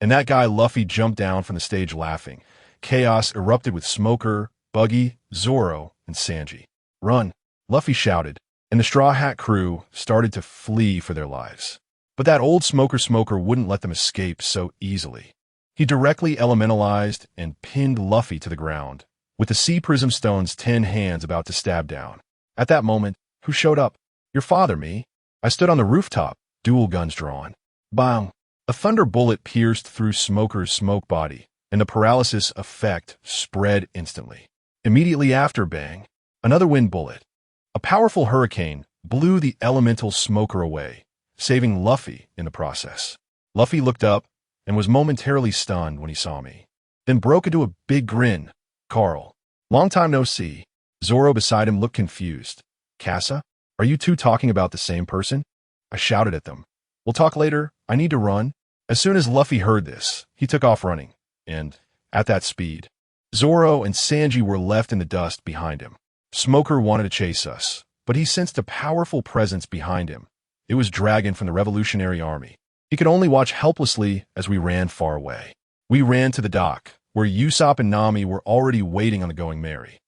Speaker 1: and that guy Luffy jumped down from the stage laughing. Chaos erupted with Smoker, Buggy, Zoro, and Sanji. Run, Luffy shouted, and the Straw Hat crew started to flee for their lives. But that old Smoker wouldn't let them escape so easily. He directly elementalized and pinned Luffy to the ground, with the Sea Prism Stone's 10 hands about to stab down. At that moment, who showed up? Your father, me. I stood on the rooftop, dual guns drawn. Bang! A thunder bullet pierced through Smoker's smoke body, and the paralysis effect spread instantly. Immediately after bang, another wind bullet. A powerful hurricane blew the elemental Smoker away, saving Luffy in the process. Luffy looked up and was momentarily stunned when he saw me, then broke into a big grin. Carl, long time no see. Zoro beside him looked confused. Casa? Are you two talking about the same person? I shouted at them. We'll talk later. I need to run. As soon as Luffy heard this, he took off running, and, at that speed, Zoro and Sanji were left in the dust behind him. Smoker wanted to chase us, but he sensed a powerful presence behind him. It was Dragon from the Revolutionary Army. He could only watch helplessly as we ran far away. We ran to the dock, where Usopp and Nami were already waiting on the Going Merry.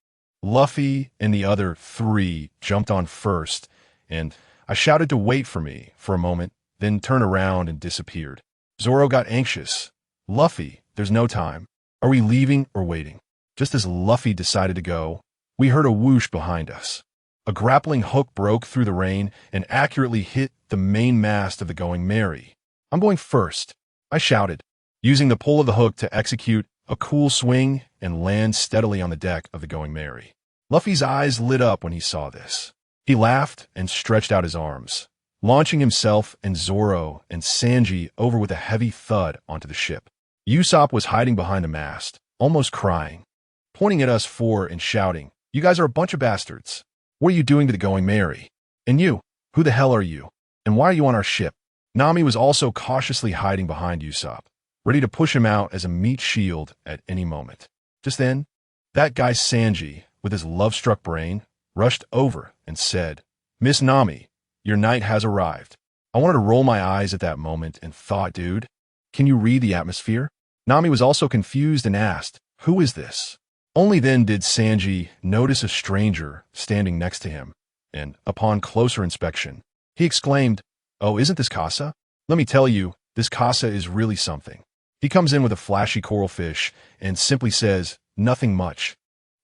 Speaker 1: Luffy and the other 3 jumped on first, and I shouted to wait for me for a moment, then turned around and disappeared. Zoro got anxious. Luffy, there's no time. Are we leaving or waiting? Just as Luffy decided to go, we heard a whoosh behind us. A grappling hook broke through the rain and accurately hit the main mast of the Going Merry. I'm going first, I shouted, using the pull of the hook to execute a cool swing and land steadily on the deck of the Going Merry. Luffy's eyes lit up when he saw this. He laughed and stretched out his arms, launching himself and Zoro and Sanji over with a heavy thud onto the ship. Usopp was hiding behind the mast, almost crying, pointing at us 4 and shouting, "You guys are a bunch of bastards. What are you doing to the Going Merry? And you, who the hell are you? And why are you on our ship?" Nami was also cautiously hiding behind Usopp, ready to push him out as a meat shield at any moment. Just then, that guy Sanji with his love-struck brain, rushed over and said, "Miss Nami, your knight has arrived." I wanted to roll my eyes at that moment and thought, dude, can you read the atmosphere? Nami was also confused and asked, "Who is this?" Only then did Sanji notice a stranger standing next to him, and upon closer inspection, he exclaimed, "Oh, isn't this Casa? Let me tell you, this Casa is really something." He comes in with a flashy coral fish and simply says, "Nothing much.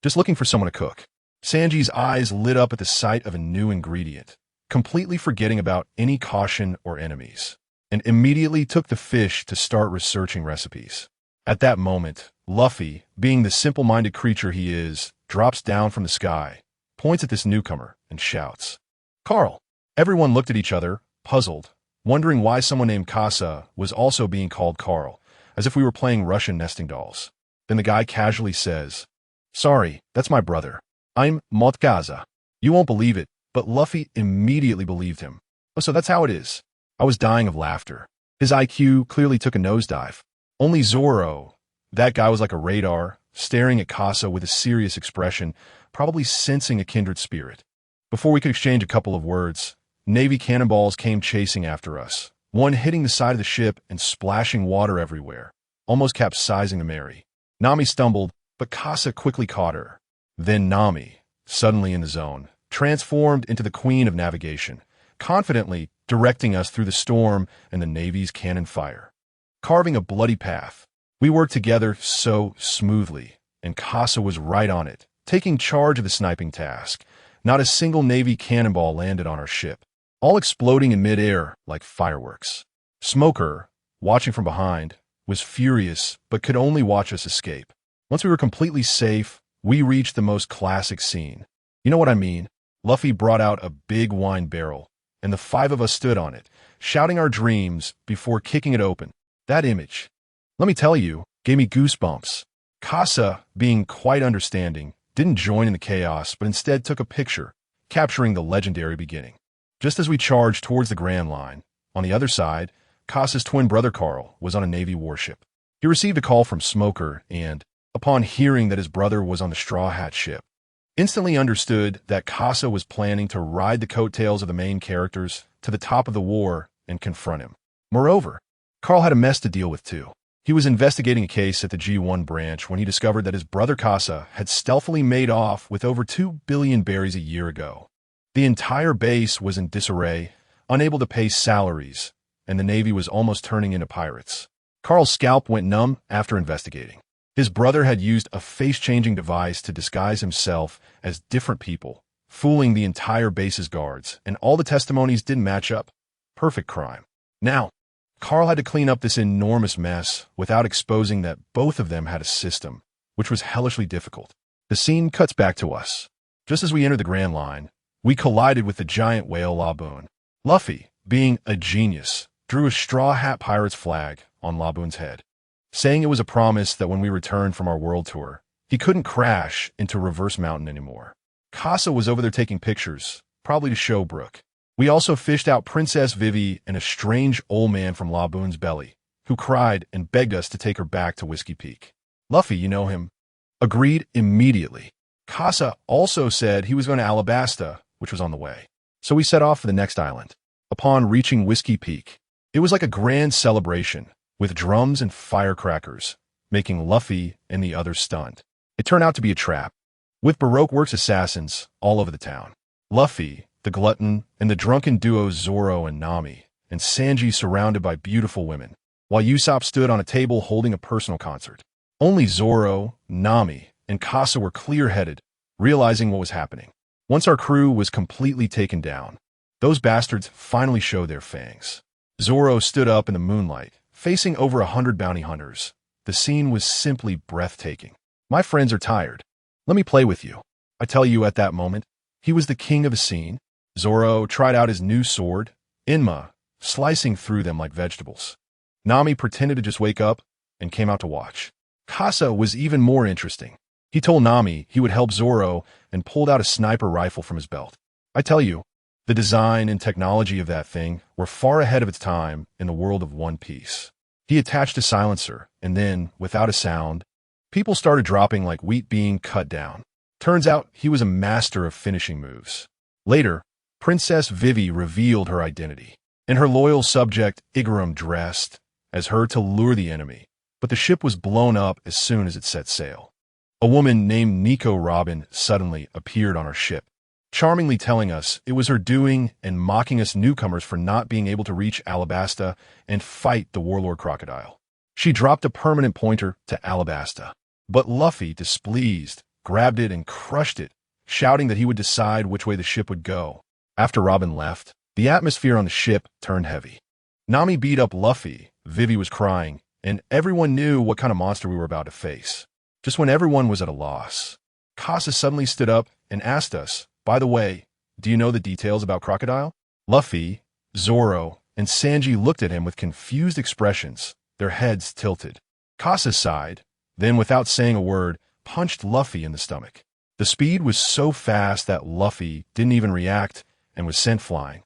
Speaker 1: Just looking for someone to cook." Sanji's eyes lit up at the sight of a new ingredient, completely forgetting about any caution or enemies, and immediately took the fish to start researching recipes. At that moment, Luffy, being the simple-minded creature he is, drops down from the sky, points at this newcomer, and shouts, "Carl!" Everyone looked at each other, puzzled, wondering why someone named Casa was also being called Carl, as if we were playing Russian nesting dolls. Then the guy casually says, "Sorry, that's my brother. I'm Casa." You won't believe it, but Luffy immediately believed him. Oh, so that's how it is. I was dying of laughter. His IQ clearly took a nosedive. Only Zoro, that guy was like a radar, staring at Casa with a serious expression, probably sensing a kindred spirit. Before we could exchange a couple of words, Navy cannonballs came chasing after us, one hitting the side of the ship and splashing water everywhere, almost capsizing the Mary. Nami stumbled, but Casa quickly caught her. Then Nami, suddenly in the zone, transformed into the Queen of Navigation, confidently directing us through the storm and the Navy's cannon fire. Carving a bloody path, we worked together so smoothly, and Casa was right on it, taking charge of the sniping task. Not a single Navy cannonball landed on our ship, all exploding in midair like fireworks. Smoker, watching from behind, was furious but could only watch us escape. Once we were completely safe, we reached the most classic scene. You know what I mean? Luffy brought out a big wine barrel, and the five of us stood on it, shouting our dreams before kicking it open. That image, let me tell you, gave me goosebumps. Casa, being quite understanding, didn't join in the chaos, but instead took a picture, capturing the legendary beginning. Just as we charged towards the Grand Line, on the other side, Casa's twin brother Carl was on a Navy warship. He received a call from Smoker and, upon hearing that his brother was on the Straw Hat ship, instantly understood that Casa was planning to ride the coattails of the main characters to the top of the war and confront him. Moreover, Carl had a mess to deal with too. He was investigating a case at the G1 branch when he discovered that his brother Casa had stealthily made off with over 2 billion berries a year ago. The entire base was in disarray, unable to pay salaries, and the Navy was almost turning into pirates. Carl's scalp went numb after investigating. His brother had used a face-changing device to disguise himself as different people, fooling the entire base's guards, and all the testimonies didn't match up. Perfect crime. Now, Carl had to clean up this enormous mess without exposing that both of them had a system, which was hellishly difficult. The scene cuts back to us. Just as we entered the Grand Line, we collided with the giant whale Laboon. Luffy, being a genius, drew a Straw Hat Pirate's flag on Laboon's head, saying it was a promise that when we returned from our world tour, he couldn't crash into Reverse Mountain anymore. Casa was over there taking pictures, probably to show Brooke. We also fished out Princess Vivi and a strange old man from Laboon's belly, who cried and begged us to take her back to Whiskey Peak. Luffy, you know him, agreed immediately. Casa also said he was going to Alabasta, which was on the way. So we set off for the next island. Upon reaching Whiskey Peak, it was like a grand celebration, with drums and firecrackers, making Luffy and the others stunned. It turned out to be a trap, with Baroque Works assassins all over the town. Luffy, the glutton, and the drunken duos Zoro and Nami, and Sanji surrounded by beautiful women, while Usopp stood on a table holding a personal concert. Only Zoro, Nami, and Casa were clear-headed, realizing what was happening. Once our crew was completely taken down, those bastards finally showed their fangs. Zoro stood up in the moonlight, facing over 100 bounty hunters. The scene was simply breathtaking. My friends are tired. Let me play with you. I tell you, at that moment, he was the king of the scene. Zoro tried out his new sword, Inma, slicing through them like vegetables. Nami pretended to just wake up and came out to watch. Casa was even more interesting. He told Nami he would help Zoro and pulled out a sniper rifle from his belt. I tell you, the design and technology of that thing were far ahead of its time in the world of One Piece. He attached a silencer, and then, without a sound, people started dropping like wheat being cut down. Turns out he was a master of finishing moves. Later, Princess Vivi revealed her identity, and her loyal subject Igaram dressed as her to lure the enemy, but the ship was blown up as soon as it set sail. A woman named Nico Robin suddenly appeared on our ship, charmingly telling us it was her doing and mocking us newcomers for not being able to reach Alabasta and fight the warlord crocodile. She dropped a permanent pointer to Alabasta, but Luffy, displeased, grabbed it and crushed it, shouting that he would decide which way the ship would go. After Robin left, the atmosphere on the ship turned heavy. Nami beat up Luffy, Vivi was crying, and everyone knew what kind of monster we were about to face. Just when everyone was at a loss, Casa suddenly stood up and asked us, "By the way, do you know the details about Crocodile?" Luffy, Zoro, and Sanji looked at him with confused expressions, their heads tilted. Casa sighed, then without saying a word, punched Luffy in the stomach. The speed was so fast that Luffy didn't even react and was sent flying,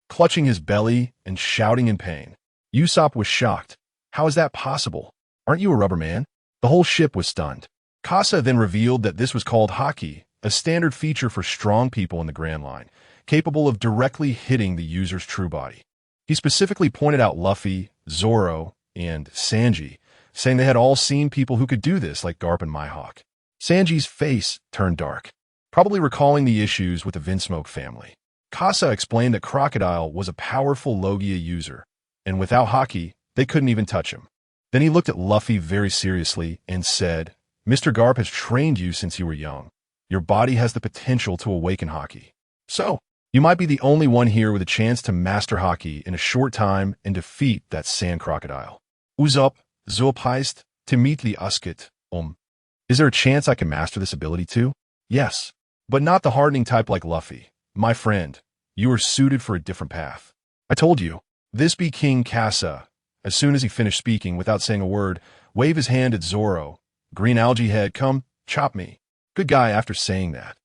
Speaker 1: clutching his belly and shouting in pain. Usopp was shocked. "How is that possible? Aren't you a rubber man?" The whole ship was stunned. Casa then revealed that this was called haki, a standard feature for strong people in the Grand Line, capable of directly hitting the user's true body. He specifically pointed out Luffy, Zoro, and Sanji, saying they had all seen people who could do this like Garp and Mihawk. Sanji's face turned dark, probably recalling the issues with the Vinsmoke family. Casa explained that Crocodile was a powerful Logia user, and without haki, they couldn't even touch him. Then he looked at Luffy very seriously and said, "Mr. Garp has trained you since you were young. Your body has the potential to awaken haki. So, you might be the only one here with a chance to master haki in a short time and defeat that sand crocodile. Usopp, Zoop heißt, Timothy Uskit, Is there a chance I can master this ability too?" "Yes, but not the hardening type like Luffy. My friend, you are suited for a different path. I told you." This be King Casa. As soon as he finished speaking, without saying a word, waved his hand at Zoro. "Green algae head, come, chop me." Good guy after saying that.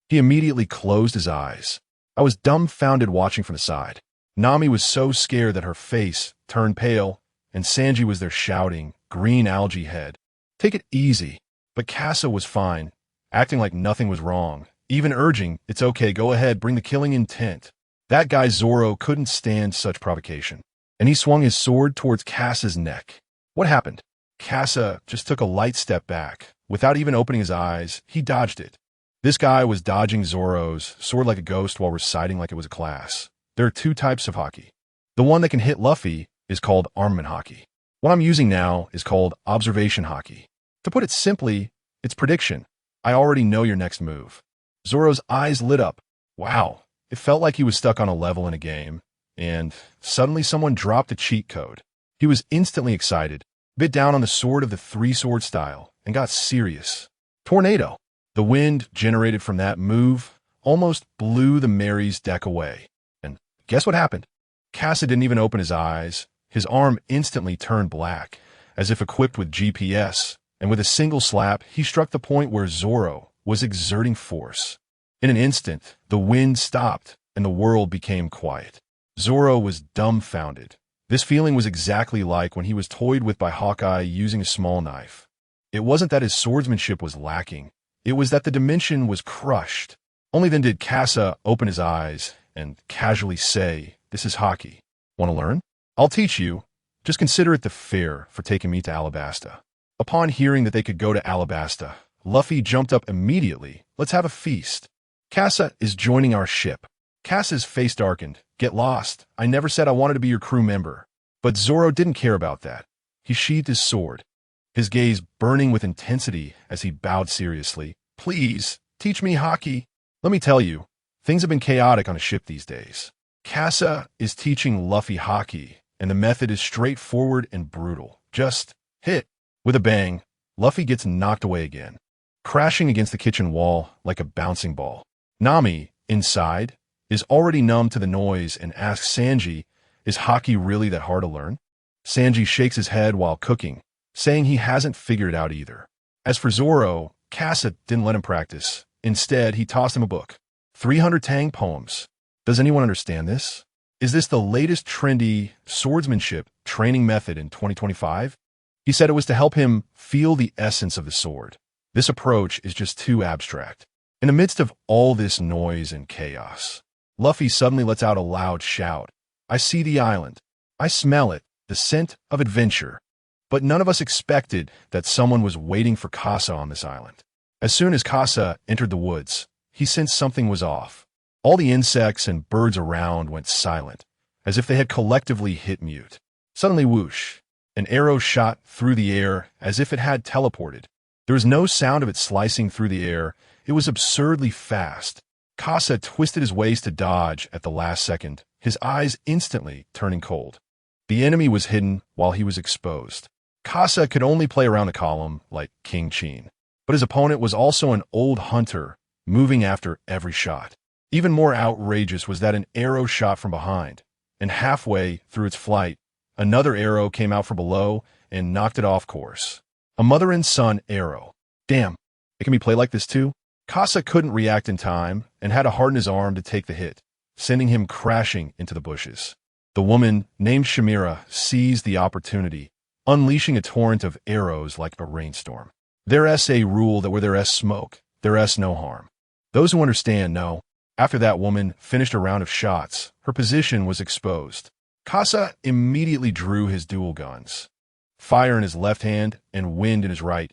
Speaker 1: He immediately closed his eyes. I was dumbfounded watching from the side. Nami was so scared that her face turned pale, and Sanji was there shouting, "Green algae head. Take it easy." But Casa was fine, acting like nothing was wrong, even urging, "It's okay, go ahead, bring the killing intent." That guy Zoro couldn't stand such provocation, and he swung his sword towards Casa's neck. What happened? Casa just took a light step back. Without even opening his eyes, he dodged it. This guy was dodging Zoro's sword like a ghost while reciting like it was a class. There are two types of haki. The one that can hit Luffy is called armament haki. What I'm using now is called observation haki. To put it simply, it's prediction. I already know your next move. Zoro's eyes lit up. Wow, it felt like he was stuck on a level in a game, and suddenly someone dropped a cheat code. He was instantly excited, bit down on the sword of the three-sword style, and got serious. Tornado. The wind generated from that move almost blew the Mary's deck away. And guess what happened? Casa didn't even open his eyes. His arm instantly turned black, as if equipped with GPS, and with a single slap, he struck the point where Zoro was exerting force. In an instant, the wind stopped, and the world became quiet. Zoro was dumbfounded. This feeling was exactly like when he was toyed with by Hawkeye using a small knife. It wasn't that his swordsmanship was lacking. It was that the dimension was crushed. Only then did Casa open his eyes and casually say, "This is haki. Want to learn? I'll teach you. Just consider it the fare for taking me to Alabasta." Upon hearing that they could go to Alabasta, Luffy jumped up immediately. "Let's have a feast. Casa is joining our ship." Casa's face darkened. "Get lost. I never said I wanted to be your crew member." But Zoro didn't care about that. He sheathed his sword, his gaze burning with intensity as he bowed seriously. "Please, teach me haki." Let me tell you, things have been chaotic on a ship these days. Casa is teaching Luffy haki, and the method is straightforward and brutal. Just hit. With a bang, Luffy gets knocked away again, crashing against the kitchen wall like a bouncing ball. Nami, inside, is already numb to the noise and asks Sanji, "Is haki really that hard to learn?" Sanji shakes his head while cooking, saying he hasn't figured it out either. As for Zoro, Casa didn't let him practice. Instead, he tossed him a book. 300 Tang poems. Does anyone understand this? Is this the latest trendy swordsmanship training method in 2025? He said it was to help him feel the essence of the sword. This approach is just too abstract. In the midst of all this noise and chaos, Luffy suddenly lets out a loud shout. I see the island. I smell it, the scent of adventure. But none of us expected that someone was waiting for Casa on this island. As soon as Casa entered the woods, he sensed something was off. All the insects and birds around went silent, as if they had collectively hit mute. Suddenly, whoosh, an arrow shot through the air as if it had teleported. There was no sound of it slicing through the air. It was absurdly fast. Casa twisted his waist to dodge at the last second, his eyes instantly turning cold. The enemy was hidden while he was exposed. Casa could only play around the column like King Chin, but his opponent was also an old hunter, moving after every shot. Even more outrageous was that an arrow shot from behind, and halfway through its flight, another arrow came out from below and knocked it off course. A mother and son arrow. Damn, it can be played like this too? Casa couldn't react in time and had to harden his arm to take the hit, sending him crashing into the bushes. The woman, named Shamira, seized the opportunity, unleashing a torrent of arrows like a rainstorm. There's a rule that where there's smoke, there's no harm. Those who understand know. After that woman finished a round of shots, her position was exposed. Casa immediately drew his dual guns, fire in his left hand and wind in his right,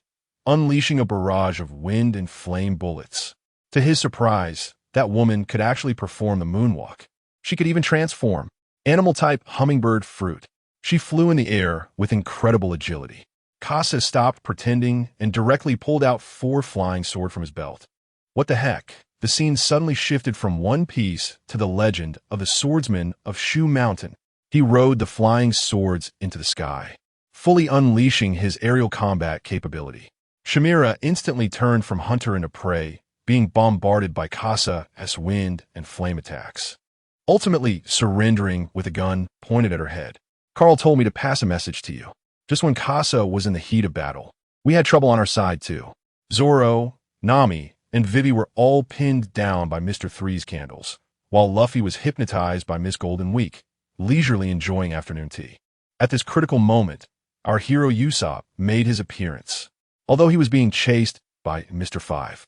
Speaker 1: unleashing a barrage of wind and flame bullets. To his surprise, that woman could actually perform the moonwalk. She could even transform. Animal-type hummingbird fruit. She flew in the air with incredible agility. Casa stopped pretending and directly pulled out 4 flying swords from his belt. What the heck? The scene suddenly shifted from One Piece to the legend of the swordsman of Shu Mountain. He rode the flying swords into the sky, fully unleashing his aerial combat capability. Shamira instantly turned from hunter into prey, being bombarded by Casa's wind and flame attacks, ultimately surrendering with a gun pointed at her head. Carl told me to pass a message to you. Just when Casa was in the heat of battle, we had trouble on our side too. Zoro, Nami, and Vivi were all pinned down by Mr. Three's candles, while Luffy was hypnotized by Miss Golden Week, leisurely enjoying afternoon tea. At this critical moment, our hero Usopp made his appearance, although he was being chased by Mr. Five.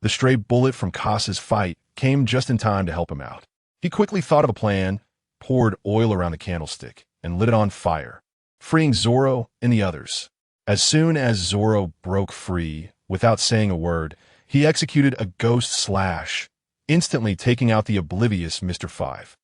Speaker 1: The stray bullet from Casa's fight came just in time to help him out. He quickly thought of a plan, poured oil around the candlestick, and lit it on fire, freeing Zoro and the others. As soon as Zoro broke free, without saying a word, he executed a ghost slash, instantly taking out the oblivious Mr. Five.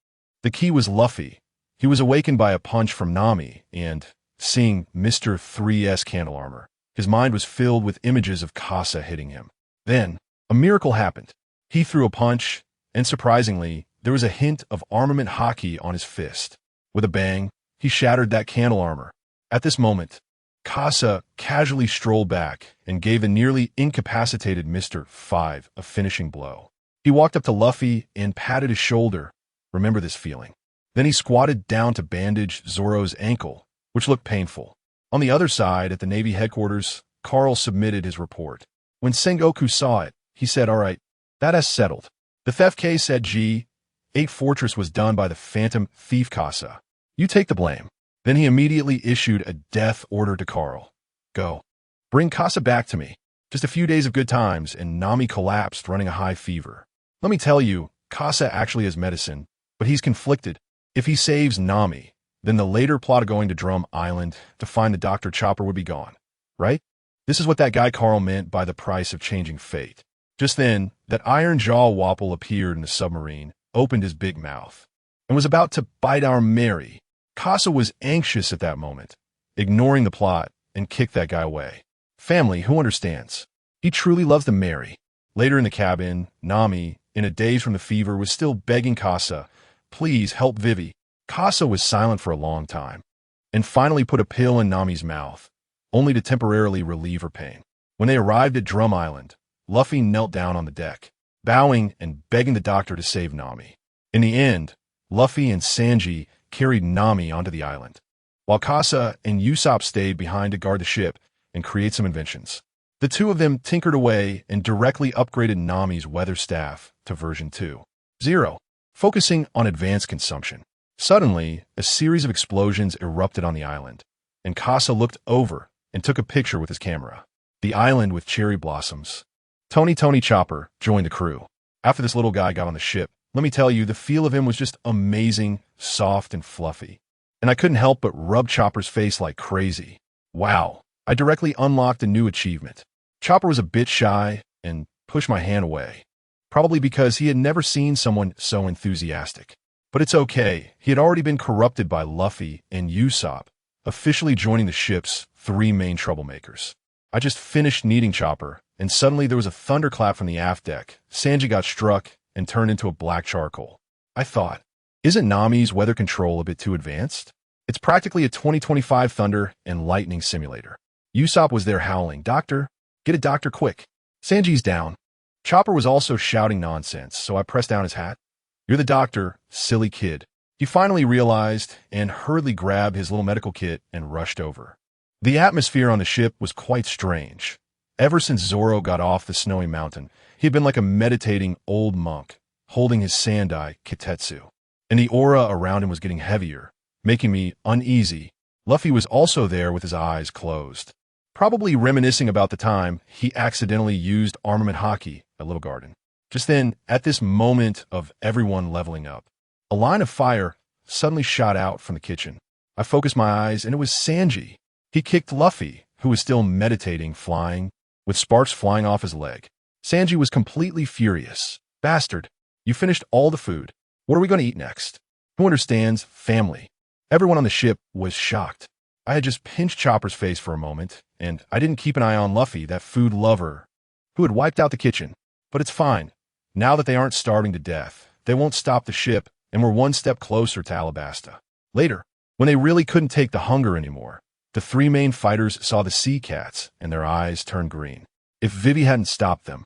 Speaker 1: The key was Luffy. He was awakened by a punch from Nami, and, seeing Mr. 3's candle armor, his mind was filled with images of Casa hitting him. Then, a miracle happened. He threw a punch, and surprisingly, there was a hint of armament hockey on his fist. With a bang, he shattered that candle armor. At this moment, Casa casually strolled back and gave the nearly incapacitated Mr. Five a finishing blow. He walked up to Luffy and patted his shoulder. Remember this feeling. Then he squatted down to bandage Zoro's ankle, which looked painful. On the other side, at the Navy headquarters, Carl submitted his report. When Sengoku saw it, he said, "All right, that has settled. The theft case at G8 Fortress was done by the Phantom Thief Casa. You take the blame." Then he immediately issued a death order to Carl. "Go. Bring Casa back to me." Just a few days of good times, and Nami collapsed running a high fever. Let me tell you, Casa actually has medicine, but he's conflicted. If he saves Nami, then the later plot of going to Drum Island to find the Dr. Chopper would be gone, right? This is what that guy Carl meant by the price of changing fate. Just then, that iron jaw Wapple appeared in the submarine, opened his big mouth, and was about to bite our Mary. Casa was anxious at that moment, ignoring the plot, and kicked that guy away. Family, who understands? He truly loves the Mary. Later in the cabin, Nami, in a daze from the fever, was still begging Casa, "Please help Vivi." Casa was silent for a long time, and finally put a pill in Nami's mouth, only to temporarily relieve her pain. When they arrived at Drum Island, Luffy knelt down on the deck, bowing and begging the doctor to save Nami. In the end, Luffy and Sanji carried Nami onto the island, while Casa and Usopp stayed behind to guard the ship and create some inventions. The two of them tinkered away and directly upgraded Nami's weather staff to version 2.0, focusing on advanced consumption. Suddenly, a series of explosions erupted on the island, and Casa looked over and took a picture with his camera. The island with cherry blossoms. Tony Chopper joined the crew. After this little guy got on the ship, let me tell you, the feel of him was just amazing, soft and fluffy. And I couldn't help but rub Chopper's face like crazy. Wow, I directly unlocked a new achievement. Chopper was a bit shy and pushed my hand away, probably because he had never seen someone so enthusiastic. But it's okay, he had already been corrupted by Luffy and Usopp, officially joining the ship's 3 main troublemakers. I just finished kneading Chopper, and suddenly there was a thunderclap from the aft deck. Sanji got struck and turned into a black charcoal. I thought, isn't Nami's weather control a bit too advanced? It's practically a 2025 thunder and lightning simulator. Usopp was there howling, "Doctor, get a doctor quick. Sanji's down." Chopper was also shouting nonsense, so I pressed down his hat. "You're the doctor, silly kid." He finally realized and hurriedly grabbed his little medical kit and rushed over. The atmosphere on the ship was quite strange. Ever since Zoro got off the snowy mountain, he had been like a meditating old monk, holding his sandai, Kitetsu. And the aura around him was getting heavier, making me uneasy. Luffy was also there with his eyes closed, probably reminiscing about the time he accidentally used armament haki at Little Garden. Just then, at this moment of everyone leveling up, a line of fire suddenly shot out from the kitchen. I focused my eyes, and it was Sanji. He kicked Luffy, who was still meditating, flying, with sparks flying off his leg. Sanji was completely furious. "Bastard, you finished all the food. What are we going to eat next?" Who understands family? Everyone on the ship was shocked. I had just pinched Chopper's face for a moment, and I didn't keep an eye on Luffy, that food lover, who had wiped out the kitchen. But it's fine. Now that they aren't starving to death, they won't stop the ship, and we're one step closer to Alabasta. Later, when they really couldn't take the hunger anymore, the 3 main fighters saw the sea cats, and their eyes turned green. If Vivi hadn't stopped them,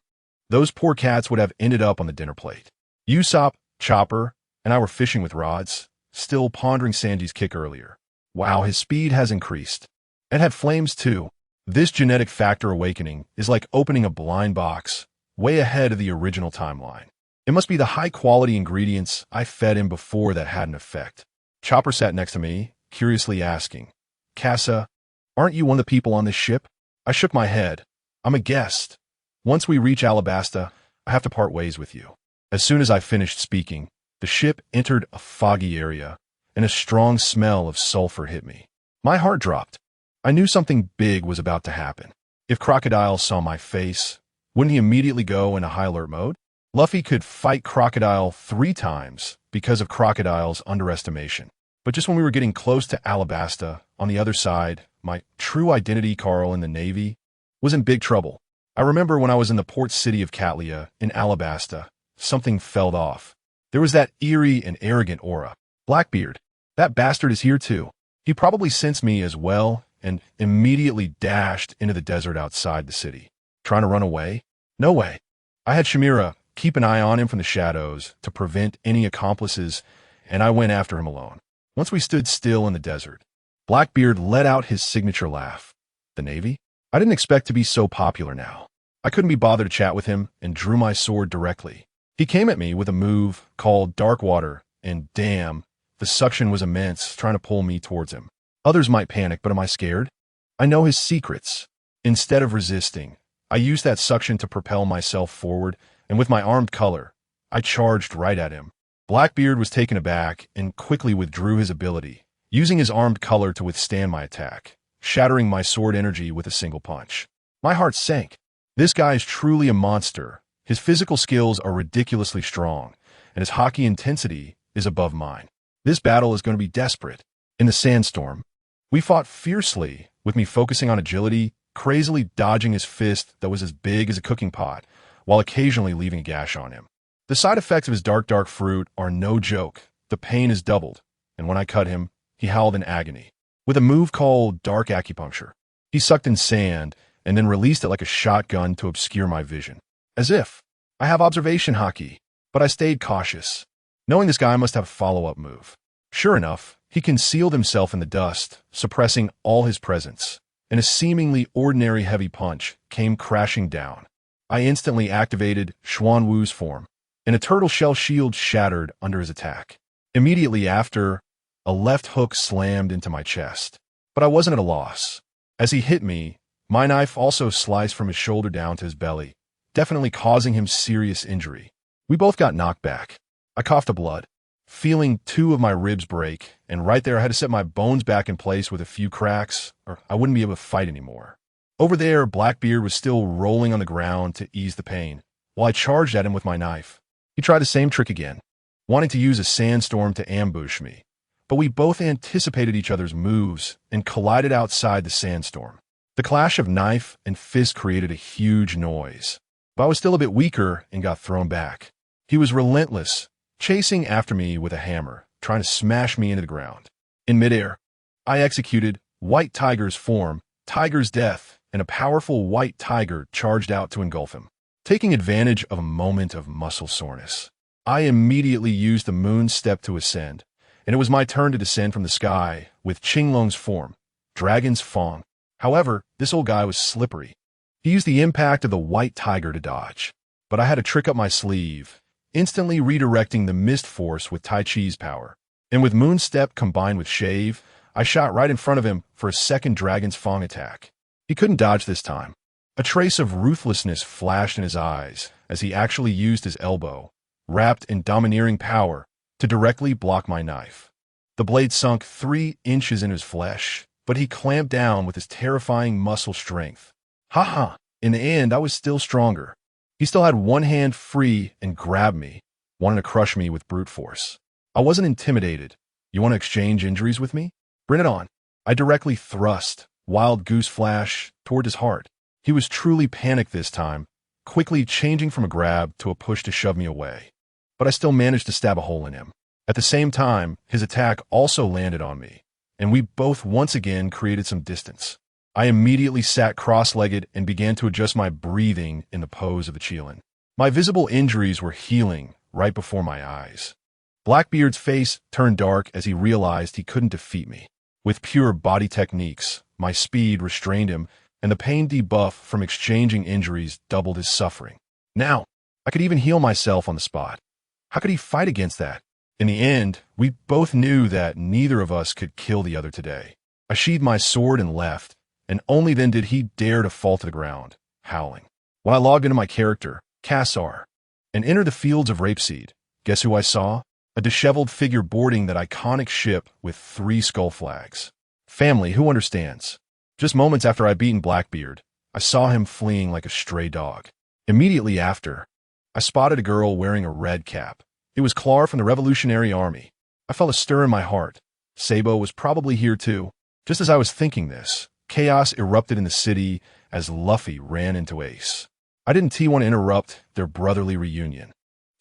Speaker 1: those poor cats would have ended up on the dinner plate. Usopp, Chopper, and I were fishing with rods, still pondering Sanji's kick earlier. Wow, his speed has increased. And had flames too. This genetic factor awakening is like opening a blind box, way ahead of the original timeline. It must be the high-quality ingredients I fed him before that had an effect. Chopper sat next to me, curiously asking, "Casa, aren't you one of the people on this ship?" I shook my head. "I'm a guest. Once we reach Alabasta, I have to part ways with you." As soon as I finished speaking, the ship entered a foggy area, and a strong smell of sulfur hit me. My heart dropped. I knew something big was about to happen. If Crocodile saw my face, wouldn't he immediately go into high alert mode? Luffy could fight Crocodile 3 times because of Crocodile's underestimation. But just when we were getting close to Alabasta, on the other side, my true identity, Carl, in the Navy, was in big trouble. I remember when I was in the port city of Katlia, in Alabasta, something fell off. There was that eerie and arrogant aura. Blackbeard, that bastard is here too. He probably sensed me as well and immediately dashed into the desert outside the city. Trying to run away? No way. I had Shamira keep an eye on him from the shadows to prevent any accomplices, and I went after him alone. Once we stood still in the desert, Blackbeard let out his signature laugh. The Navy? I didn't expect to be so popular now. I couldn't be bothered to chat with him and drew my sword directly. He came at me with a move called Dark Water, and damn, the suction was immense, trying to pull me towards him. Others might panic, but am I scared? I know his secrets. Instead of resisting, I used that suction to propel myself forward, and with my armed color, I charged right at him. Blackbeard was taken aback and quickly withdrew his ability, using his armed color to withstand my attack, shattering my sword energy with a single punch. My heart sank. This guy is truly a monster. His physical skills are ridiculously strong, and his hockey intensity is above mine. This battle is going to be desperate. In the sandstorm, we fought fiercely, with me focusing on agility, crazily dodging his fist that was as big as a cooking pot, while occasionally leaving a gash on him. The side effects of his dark fruit are no joke. The pain is doubled, and when I cut him, he howled in agony. With a move called Dark Acupuncture, he sucked in sand and then released it like a shotgun to obscure my vision. As if I have observation hockey, but I stayed cautious, knowing this guy must have a follow-up move. Sure enough, he concealed himself in the dust, suppressing all his presence, and a seemingly ordinary heavy punch came crashing down. I instantly activated Xuan Wu's form, and a turtle shell shield shattered under his attack. Immediately after, a left hook slammed into my chest. But I wasn't at a loss. As he hit me, my knife also sliced from his shoulder down to his belly, definitely causing him serious injury. We both got knocked back. I coughed up blood, feeling two of my ribs break, and right there I had to set my bones back in place with a few cracks, or I wouldn't be able to fight anymore. Over there, Blackbeard was still rolling on the ground to ease the pain, while I charged at him with my knife. He tried the same trick again, wanting to use a sandstorm to ambush me, but we both anticipated each other's moves and collided outside the sandstorm. The clash of knife and fist created a huge noise, but I was still a bit weaker and got thrown back. He was relentless, chasing after me with a hammer, trying to smash me into the ground. In midair, I executed White Tiger's form, Tiger's death, and a powerful white tiger charged out to engulf him. Taking advantage of a moment of muscle soreness, I immediately used the moon step to ascend, and it was my turn to descend from the sky with Qinglong's form, Dragon's Fang. However, this old guy was slippery. He used the impact of the white tiger to dodge, but I had a trick up my sleeve, instantly redirecting the mist force with Tai Chi's power. And with moon step combined with shave, I shot right in front of him for a second Dragon's Fang attack. He couldn't dodge this time. A trace of ruthlessness flashed in his eyes as he actually used his elbow, wrapped in domineering power, to directly block my knife. The blade sunk 3 inches in his flesh, but he clamped down with his terrifying muscle strength. Ha! In the end, I was still stronger. He still had one hand free and grabbed me, wanting to crush me with brute force. I wasn't intimidated. You want to exchange injuries with me? Bring it on. I directly thrust, Wild Goose Flash, toward his heart. He was truly panicked this time, quickly changing from a grab to a push to shove me away. But I still managed to stab a hole in him. At the same time, his attack also landed on me, and we both once again created some distance. I immediately sat cross-legged and began to adjust my breathing in the pose of a Qilin. My visible injuries were healing right before my eyes. Blackbeard's face turned dark as he realized he couldn't defeat me. With pure body techniques, my speed restrained him, and the pain debuff from exchanging injuries doubled his suffering. Now, I could even heal myself on the spot. How could he fight against that? In the end, we both knew that neither of us could kill the other today. I sheathed my sword and left, and only then did he dare to fall to the ground, howling. When I logged into my character, Cassar, and entered the fields of Rapeseed, guess who I saw? A disheveled figure boarding that iconic ship with 3 skull flags. Family, who understands? Just moments after I'd beaten Blackbeard, I saw him fleeing like a stray dog. Immediately after, I spotted a girl wearing a red cap. It was Clar from the Revolutionary Army. I felt a stir in my heart. Sabo was probably here too. Just as I was thinking this, chaos erupted in the city as Luffy ran into Ace. I didn't want to interrupt their brotherly reunion,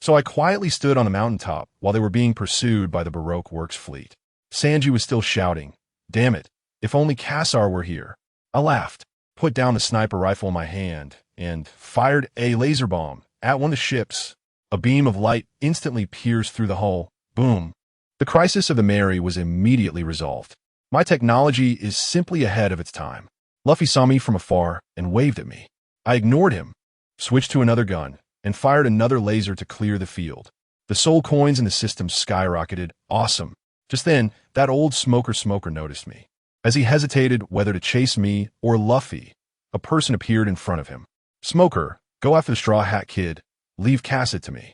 Speaker 1: so I quietly stood on the mountaintop while they were being pursued by the Baroque Works fleet. Sanji was still shouting, "Damn it, if only Cassar were here." I laughed, put down the sniper rifle in my hand, and fired a laser bomb at one of the ships. A beam of light instantly pierced through the hull. Boom. The crisis of the Mary was immediately resolved. My technology is simply ahead of its time. Luffy saw me from afar and waved at me. I ignored him, switched to another gun, and fired another laser to clear the field. The soul coins in the system skyrocketed. Awesome. Just then, that old smoker noticed me. As he hesitated whether to chase me or Luffy, a person appeared in front of him. "Smoker, go after the Straw Hat Kid. Leave Cassett to me."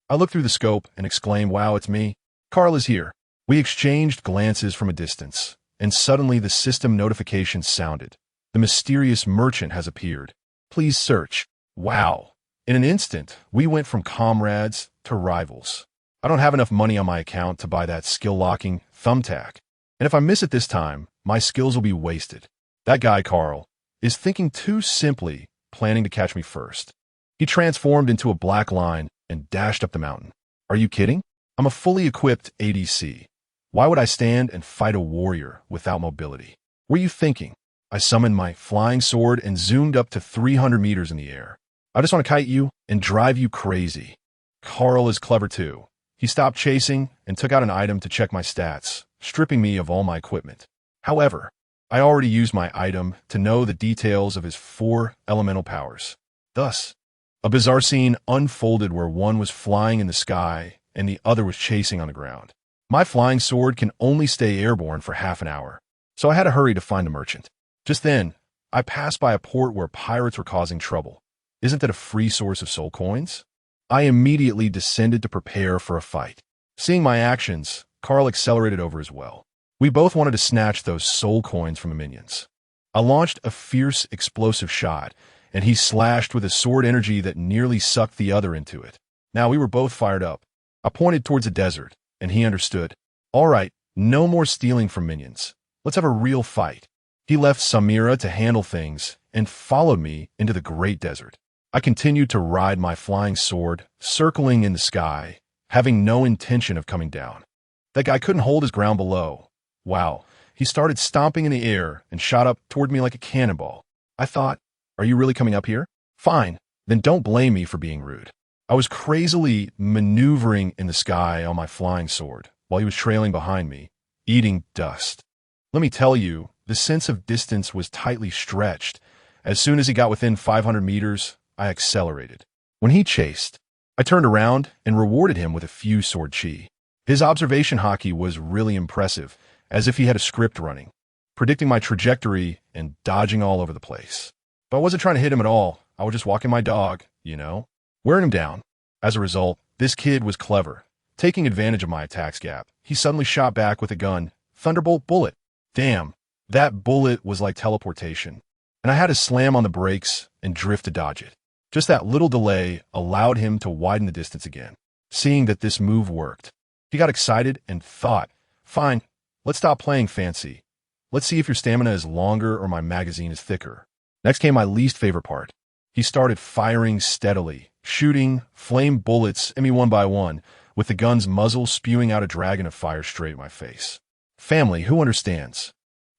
Speaker 1: I looked through the scope and exclaimed, "Wow, it's me. Carl is here." We exchanged glances from a distance, and suddenly the system notification sounded. "The mysterious merchant has appeared. Please search." Wow. In an instant, we went from comrades to rivals. I don't have enough money on my account to buy that skill-locking thumbtack, and if I miss it this time, my skills will be wasted. That guy, Carl, is thinking too simply, planning to catch me first. He transformed into a black line and dashed up the mountain. Are you kidding? I'm a fully equipped ADC. Why would I stand and fight a warrior without mobility? Were you thinking? I summoned my flying sword and zoomed up to 300 meters in the air. I just want to kite you and drive you crazy. Carl is clever too. He stopped chasing and took out an item to check my stats, stripping me of all my equipment. However, I already used my item to know the details of his 4 elemental powers. Thus, a bizarre scene unfolded where one was flying in the sky and the other was chasing on the ground. My flying sword can only stay airborne for half an hour, so I had to hurry to find a merchant. Just then, I passed by a port where pirates were causing trouble. Isn't that a free source of soul coins? I immediately descended to prepare for a fight. Seeing my actions, Carl accelerated over as well. We both wanted to snatch those soul coins from the minions. I launched a fierce, explosive shot, and he slashed with a sword energy that nearly sucked the other into it. Now we were both fired up. I pointed towards the desert, and he understood. All right, no more stealing from minions. Let's have a real fight. He left Samira to handle things and followed me into the great desert. I continued to ride my flying sword, circling in the sky, having no intention of coming down. That guy couldn't hold his ground below. Wow, he started stomping in the air and shot up toward me like a cannonball. I thought, are you really coming up here? Fine, then don't blame me for being rude. I was crazily maneuvering in the sky on my flying sword while he was trailing behind me, eating dust. Let me tell you, the sense of distance was tightly stretched. As soon as he got within 500 meters, I accelerated. When he chased, I turned around and rewarded him with a few sword chi. His observation hockey was really impressive, as if he had a script running, predicting my trajectory and dodging all over the place. But I wasn't trying to hit him at all. I was just walking my dog, wearing him down. As a result, this kid was clever. Taking advantage of my attack's gap, he suddenly shot back with a gun. Thunderbolt bullet. Damn, that bullet was like teleportation. And I had to slam on the brakes and drift to dodge it. Just that little delay allowed him to widen the distance again. Seeing that this move worked, he got excited and thought, fine, let's stop playing fancy. Let's see if your stamina is longer or my magazine is thicker. Next came my least favorite part. He started firing steadily, shooting flame bullets at me one by one, with the gun's muzzle spewing out a dragon of fire straight at my face. Family, who understands?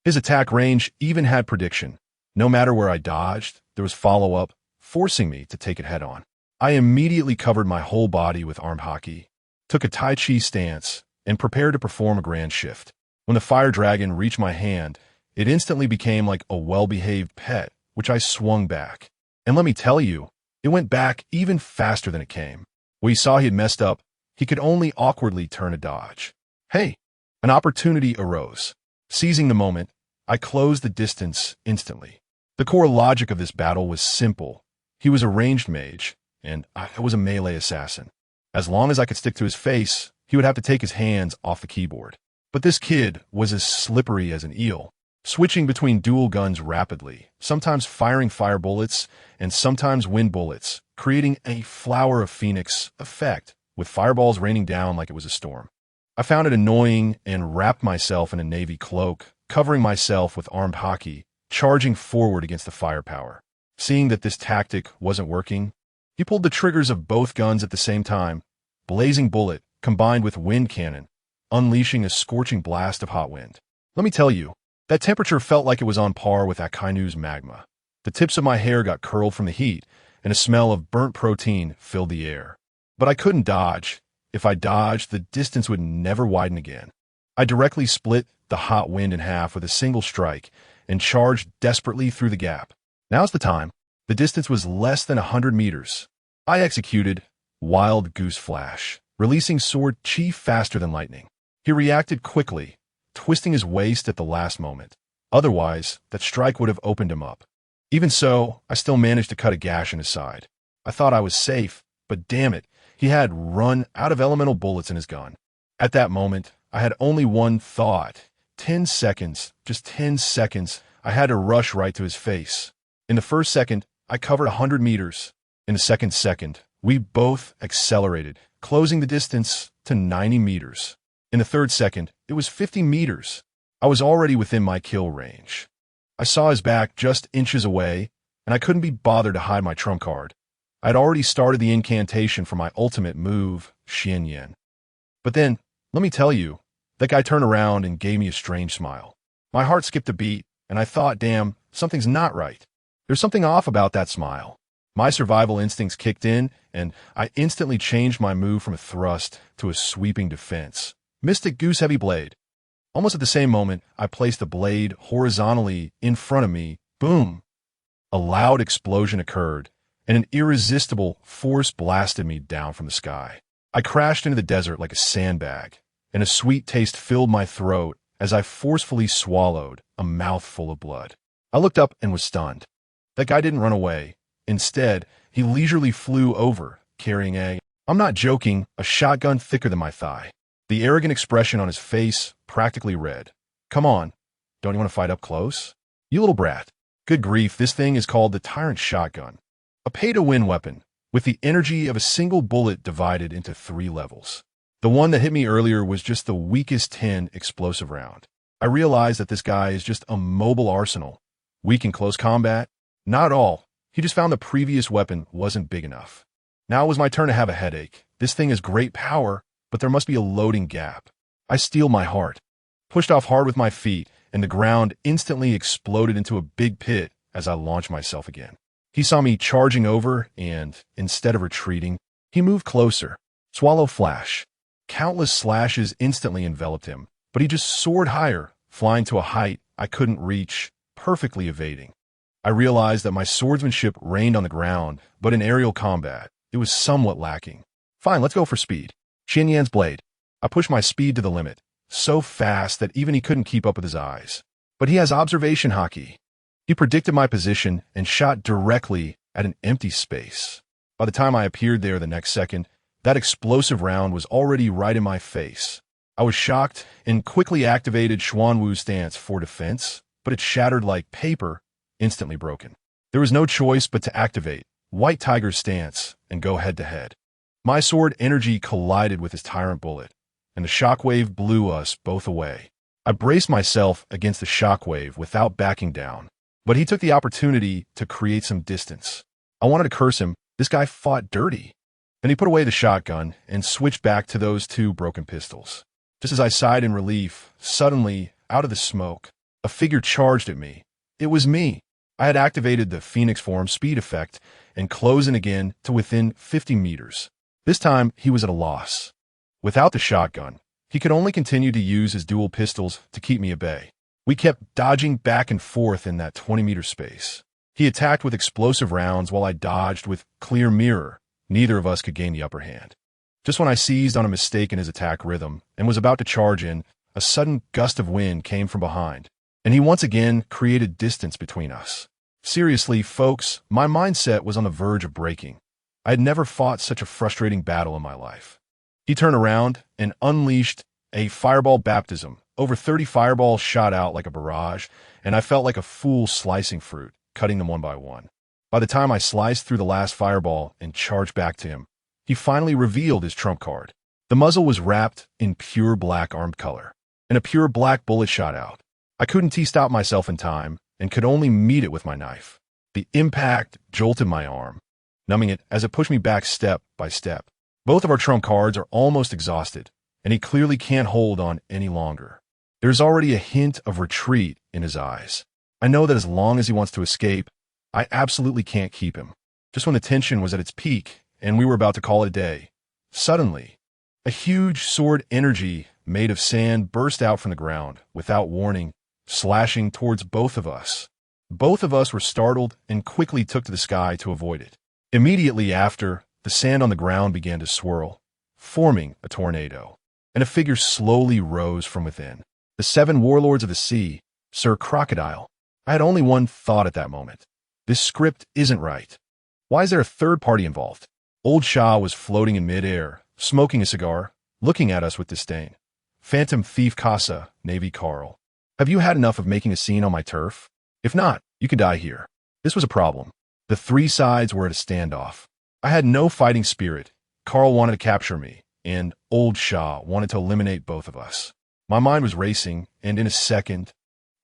Speaker 1: His attack range even had prediction. No matter where I dodged, there was follow-up, forcing me to take it head-on. I immediately covered my whole body with armed hockey, took a Tai Chi stance, and prepared to perform a grand shift. When the fire dragon reached my hand, it instantly became like a well-behaved pet, which I swung back. And let me tell you, it went back even faster than it came. When he saw he had messed up, he could only awkwardly turn a dodge. Hey, an opportunity arose. Seizing the moment, I closed the distance instantly. The core logic of this battle was simple. He was a ranged mage, and I was a melee assassin. As long as I could stick to his face, he would have to take his hands off the keyboard. But this kid was as slippery as an eel, switching between dual guns rapidly, sometimes firing fire bullets and sometimes wind bullets, creating a flower of phoenix effect, with fireballs raining down like it was a storm. I found it annoying and wrapped myself in a navy cloak, covering myself with armed hockey, charging forward against the firepower. Seeing that this tactic wasn't working, he pulled the triggers of both guns at the same time, blazing bullet combined with wind cannon, unleashing a scorching blast of hot wind. Let me tell you, that temperature felt like it was on par with Akainu's magma. The tips of my hair got curled from the heat, and a smell of burnt protein filled the air. But I couldn't dodge. If I dodged, the distance would never widen again. I directly split the hot wind in half with a single strike and charged desperately through the gap. Now's the time. The distance was less than 100 meters. I executed Wild Goose Flash, releasing sword chi faster than lightning. He reacted quickly, twisting his waist at the last moment. Otherwise, that strike would have opened him up. Even so, I still managed to cut a gash in his side. I thought I was safe, but damn it, he had run out of elemental bullets in his gun. At that moment, I had only one thought. 10 seconds, just 10 seconds, I had to rush right to his face. In the first second, I covered 100 meters. In the second, we both accelerated, closing the distance to 90 meters. In the third second, it was 50 meters. I was already within my kill range. I saw his back just inches away, and I couldn't be bothered to hide my trump card. I had already started the incantation for my ultimate move, Xian Yan. But then, let me tell you, that guy turned around and gave me a strange smile. My heart skipped a beat, and I thought, damn, something's not right. There's something off about that smile. My survival instincts kicked in, and I instantly changed my move from a thrust to a sweeping defense. Mystic Goose Heavy Blade. Almost at the same moment, I placed the blade horizontally in front of me. Boom! A loud explosion occurred, and an irresistible force blasted me down from the sky. I crashed into the desert like a sandbag, and a sweet taste filled my throat as I forcefully swallowed a mouthful of blood. I looked up and was stunned. That guy didn't run away. Instead, he leisurely flew over, carrying I'm not joking, a shotgun thicker than my thigh. The arrogant expression on his face practically read, "Come on, don't you want to fight up close? You little brat." Good grief, this thing is called the Tyrant Shotgun. A pay-to-win weapon, with the energy of a single bullet divided into 3 levels. The one that hit me earlier was just the weakest 10 explosive round. I realized that this guy is just a mobile arsenal. Weak in close combat? Not at all. He just found the previous weapon wasn't big enough. Now it was my turn to have a headache. This thing has great power, but there must be a loading gap. I steel my heart. Pushed off hard with my feet, and the ground instantly exploded into a big pit as I launched myself again. He saw me charging over, and instead of retreating, he moved closer. Swallow flash. Countless slashes instantly enveloped him, but he just soared higher, flying to a height I couldn't reach, perfectly evading. I realized that my swordsmanship reigned on the ground, but in aerial combat, it was somewhat lacking. Fine, let's go for speed. Xinyan's blade. I pushed my speed to the limit, so fast that even he couldn't keep up with his eyes. But he has observation haki. He predicted my position and shot directly at an empty space. By the time I appeared there the next second, that explosive round was already right in my face. I was shocked and quickly activated Xuanwu's stance for defense, but it shattered like paper, instantly broken. There was no choice but to activate White Tiger's stance and go head-to-head. My sword energy collided with his tyrant bullet, and the shockwave blew us both away. I braced myself against the shockwave without backing down, but he took the opportunity to create some distance. I wanted to curse him. This guy fought dirty. Then he put away the shotgun and switched back to those 2 broken pistols. Just as I sighed in relief, suddenly, out of the smoke, a figure charged at me. It was me. I had activated the Phoenix form speed effect and closed in again to within 50 meters. This time, he was at a loss. Without the shotgun, he could only continue to use his dual pistols to keep me at bay. We kept dodging back and forth in that 20-meter space. He attacked with explosive rounds while I dodged with clear mirror. Neither of us could gain the upper hand. Just when I seized on a mistake in his attack rhythm and was about to charge in, a sudden gust of wind came from behind, and he once again created distance between us. Seriously, folks, my mindset was on the verge of breaking. I had never fought such a frustrating battle in my life. He turned around and unleashed a fireball baptism. Over 30 fireballs shot out like a barrage, and I felt like a fool slicing fruit, cutting them one by one. By the time I sliced through the last fireball and charged back to him, he finally revealed his trump card. The muzzle was wrapped in pure black armed color, and a pure black bullet shot out. I couldn't T-stop myself in time and could only meet it with my knife. The impact jolted my arm, numbing it as it pushed me back step by step. Both of our trump cards are almost exhausted, and he clearly can't hold on any longer. There's already a hint of retreat in his eyes. I know that as long as he wants to escape, I absolutely can't keep him. Just when the tension was at its peak and we were about to call it a day, suddenly, a huge sword energy made of sand burst out from the ground without warning, slashing towards both of us. Both of us were startled and quickly took to the sky to avoid it. Immediately after, the sand on the ground began to swirl, forming a tornado, and a figure slowly rose from within. The 7 warlords of the sea, Sir Crocodile. I had only one thought at that moment. This script isn't right. Why is there a third party involved? Old Shah was floating in midair, smoking a cigar, looking at us with disdain. Phantom Thief Casa, Navy Carl. Have you had enough of making a scene on my turf? If not, you can die here. This was a problem. The 3 sides were at a standoff. I had no fighting spirit. Carl wanted to capture me, and Old Shah wanted to eliminate both of us. My mind was racing, and in a second,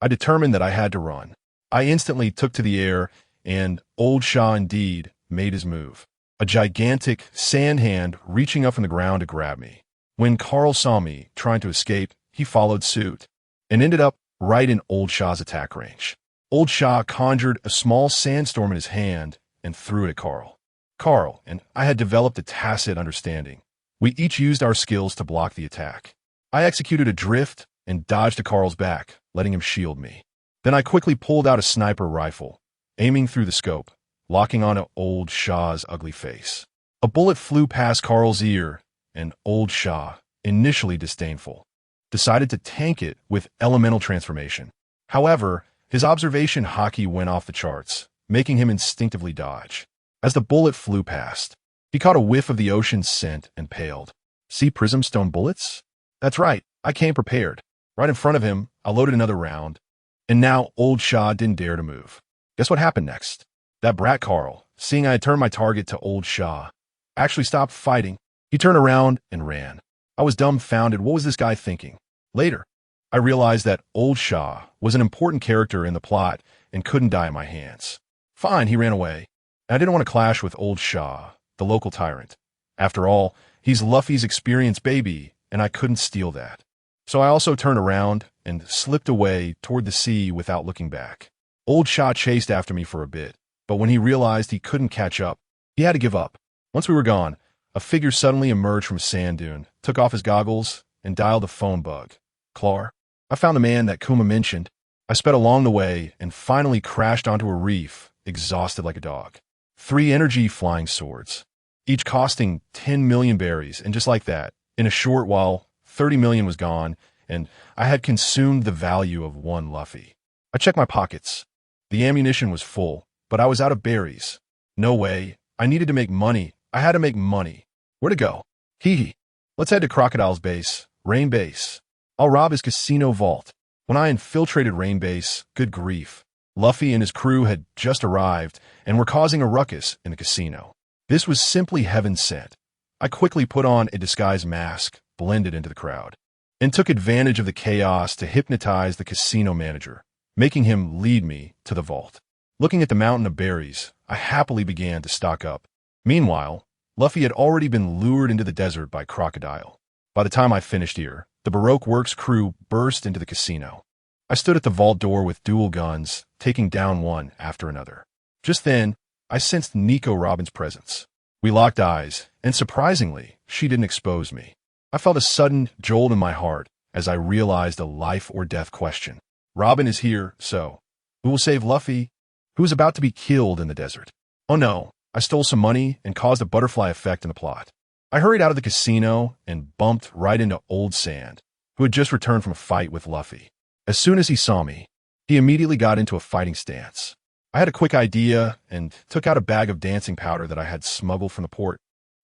Speaker 1: I determined that I had to run. I instantly took to the air, and Old Shah indeed made his move. A gigantic sand hand reaching up from the ground to grab me. When Carl saw me trying to escape, he followed suit, and ended up right in Old Shah's attack range. Old Shah conjured a small sandstorm in his hand and threw it at Carl. Carl and I had developed a tacit understanding. We each used our skills to block the attack. I executed a drift and dodged to Carl's back, letting him shield me. Then I quickly pulled out a sniper rifle, aiming through the scope, locking onto Old Shah's ugly face. A bullet flew past Carl's ear, and Old Shah, initially disdainful, decided to tank it with elemental transformation. However, his observation haki went off the charts, making him instinctively dodge. As the bullet flew past, he caught a whiff of the ocean's scent and paled. See prism stone bullets? That's right, I came prepared. Right in front of him, I loaded another round, and now old Shah didn't dare to move. Guess what happened next? That brat Carl, seeing I had turned my target to old Shah, actually stopped fighting. He turned around and ran. I was dumbfounded. What was this guy thinking? Later, I realized that old Shah was an important character in the plot and couldn't die at my hands. Fine, he ran away. And I didn't want to clash with old Shah, the local tyrant. After all, he's Luffy's experienced baby, and I couldn't steal that. So I also turned around and slipped away toward the sea without looking back. Old Shah chased after me for a bit, but when he realized he couldn't catch up, he had to give up. Once we were gone, a figure suddenly emerged from a sand dune, took off his goggles, and dialed a phone bug. Clar. I found the man that Kuma mentioned. I sped along the way and finally crashed onto a reef, exhausted like a dog. 3 energy flying swords, each costing 10 million berries, and just like that, in a short while, 30 million was gone, and I had consumed the value of 1 Luffy. I checked my pockets. The ammunition was full, but I was out of berries. No way. I needed to make money. I had to make money. Where to go? Hee. Let's head to Crocodile's base, Rain Base. I'll rob his casino vault. When I infiltrated Rain Base, good grief, Luffy and his crew had just arrived and were causing a ruckus in the casino. This was simply heaven sent. I quickly put on a disguise mask, blended into the crowd, and took advantage of the chaos to hypnotize the casino manager, making him lead me to the vault. Looking at the mountain of berries, I happily began to stock up. Meanwhile, Luffy had already been lured into the desert by Crocodile. By the time I finished here, the Baroque Works crew burst into the casino. I stood at the vault door with dual guns, taking down one after another. Just then, I sensed Nico Robin's presence. We locked eyes, and surprisingly, she didn't expose me. I felt a sudden jolt in my heart as I realized a life-or-death question. Robin is here, so who will save Luffy, who is about to be killed in the desert? Oh no, I stole some money and caused a butterfly effect in the plot. I hurried out of the casino and bumped right into Old Sand, who had just returned from a fight with Luffy. As soon as he saw me, he immediately got into a fighting stance. I had a quick idea and took out a bag of dancing powder that I had smuggled from the port.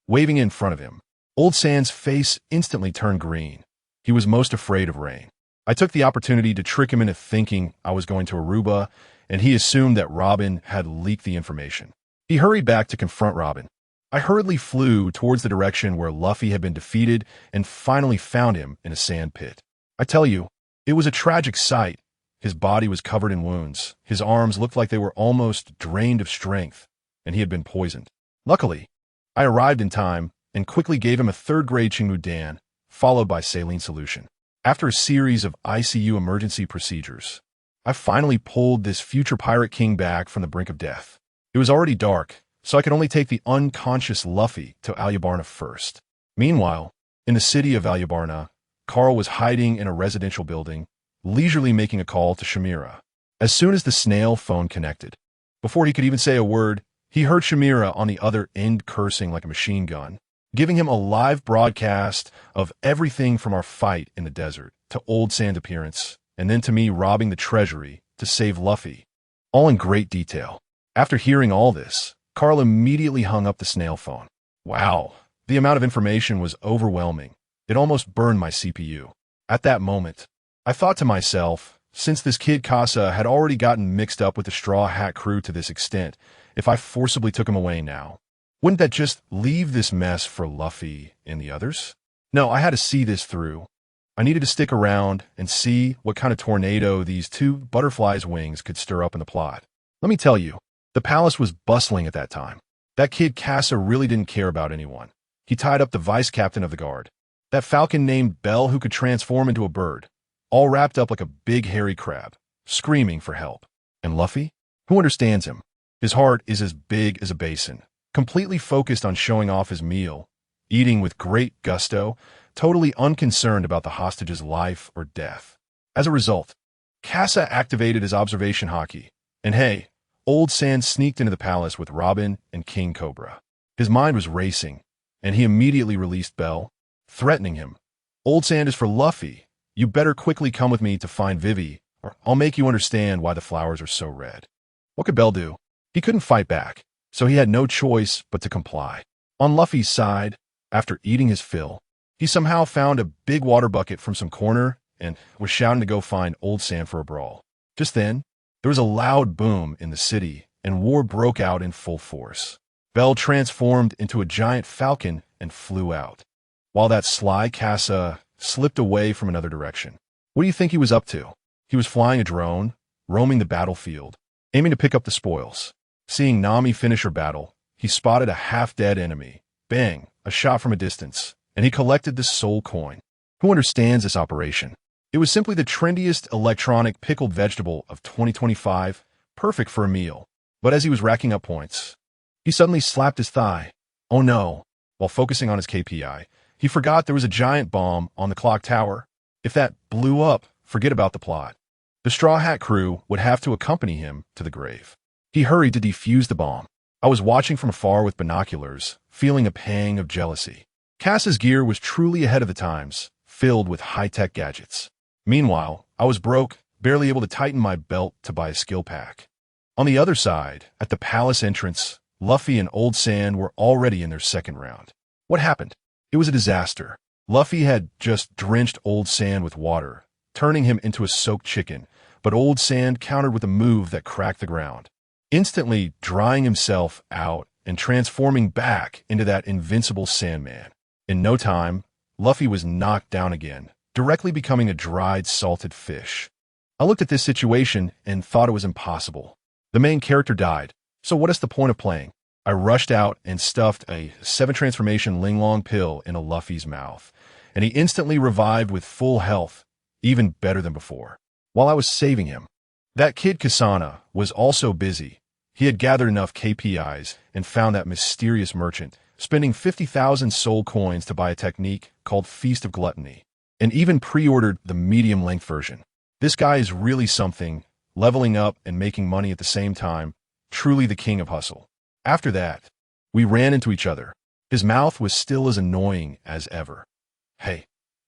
Speaker 1: Waving it in front of him, Old Sand's face instantly turned green. He was most afraid of rain. I took the opportunity to trick him into thinking I was going to Aruba, and he assumed that Robin had leaked the information. He hurried back to confront Robin. I hurriedly flew towards the direction where Luffy had been defeated and finally found him in a sand pit. I tell you, it was a tragic sight. His body was covered in wounds. His arms looked like they were almost drained of strength, and he had been poisoned. Luckily, I arrived in time and quickly gave him a 3rd-grade Chingu-Dan, followed by saline solution. After a series of ICU emergency procedures, I finally pulled this future pirate king back from the brink of death. It was already dark, so I could only take the unconscious Luffy to Alyabarna first. Meanwhile, in the city of Alyabarna, Carl was hiding in a residential building, leisurely making a call to Shamira. As soon as the snail phone connected, before he could even say a word, he heard Shamira on the other end cursing like a machine gun, giving him a live broadcast of everything from our fight in the desert to Old Sand's appearance, and then to me robbing the treasury to save Luffy, all in great detail. After hearing all this, Carl immediately hung up the snail phone. Wow, the amount of information was overwhelming. It almost burned my CPU. At that moment, I thought to myself, since this kid Casa had already gotten mixed up with the Straw Hat crew to this extent, if I forcibly took him away now, wouldn't that just leave this mess for Luffy and the others? No, I had to see this through. I needed to stick around and see what kind of tornado these 2 butterflies' wings could stir up in the plot. Let me tell you, the palace was bustling at that time. That kid Casa really didn't care about anyone. He tied up the vice-captain of the guard, that falcon named Bell who could transform into a bird, all wrapped up like a big hairy crab, screaming for help. And Luffy? Who understands him? His heart is as big as a basin, completely focused on showing off his meal, eating with great gusto, totally unconcerned about the hostage's life or death. As a result, Casa activated his observation haki, and hey, Old Sand sneaked into the palace with Robin and King Cobra. His mind was racing, and he immediately released Bell, threatening him. Old Sand is for Luffy. You better quickly come with me to find Vivi, or I'll make you understand why the flowers are so red. What could Bell do? He couldn't fight back. so he had no choice but to comply. On Luffy's side, after eating his fill, he somehow found a big water bucket from some corner and was shouting to go find Old Sand for a brawl. Just then, there was a loud boom in the city, and war broke out in full force. Bell transformed into a giant falcon and flew out, while that sly Casa slipped away from another direction. What do you think he was up to? He was flying a drone, roaming the battlefield, aiming to pick up the spoils. Seeing Nami finish her battle, he spotted a half-dead enemy. Bang, a shot from a distance, and he collected the soul coin. Who understands this operation? It was simply the trendiest electronic pickled vegetable of 2025, perfect for a meal. But as he was racking up points, he suddenly slapped his thigh. Oh no. While focusing on his KPI, he forgot there was a giant bomb on the clock tower. If that blew up, forget about the plot. The Straw Hat crew would have to accompany him to the grave. He hurried to defuse the bomb. I was watching from afar with binoculars, feeling a pang of jealousy. Cass's gear was truly ahead of the times, filled with high-tech gadgets. Meanwhile, I was broke, barely able to tighten my belt to buy a skill pack. On the other side, at the palace entrance, Luffy and Old Sand were already in their second round. What happened? It was a disaster. Luffy had just drenched Old Sand with water, turning him into a soaked chicken, but Old Sand countered with a move that cracked the ground, instantly drying himself out and transforming back into that invincible Sandman. In no time, Luffy was knocked down again, directly becoming a dried, salted fish. I looked at this situation and thought it was impossible. The main character died, so what is the point of playing? I rushed out and stuffed a 7-transformation Linglong pill into Luffy's mouth, and he instantly revived with full health, even better than before. While I was saving him, that kid Kasana was also busy. He had gathered enough KPIs and found that mysterious merchant, spending 50,000 soul coins to buy a technique called Feast of Gluttony, and even pre-ordered the medium-length version. This guy is really something, leveling up and making money at the same time, truly the king of hustle. After that, we ran into each other. His mouth was still as annoying as ever. Hey,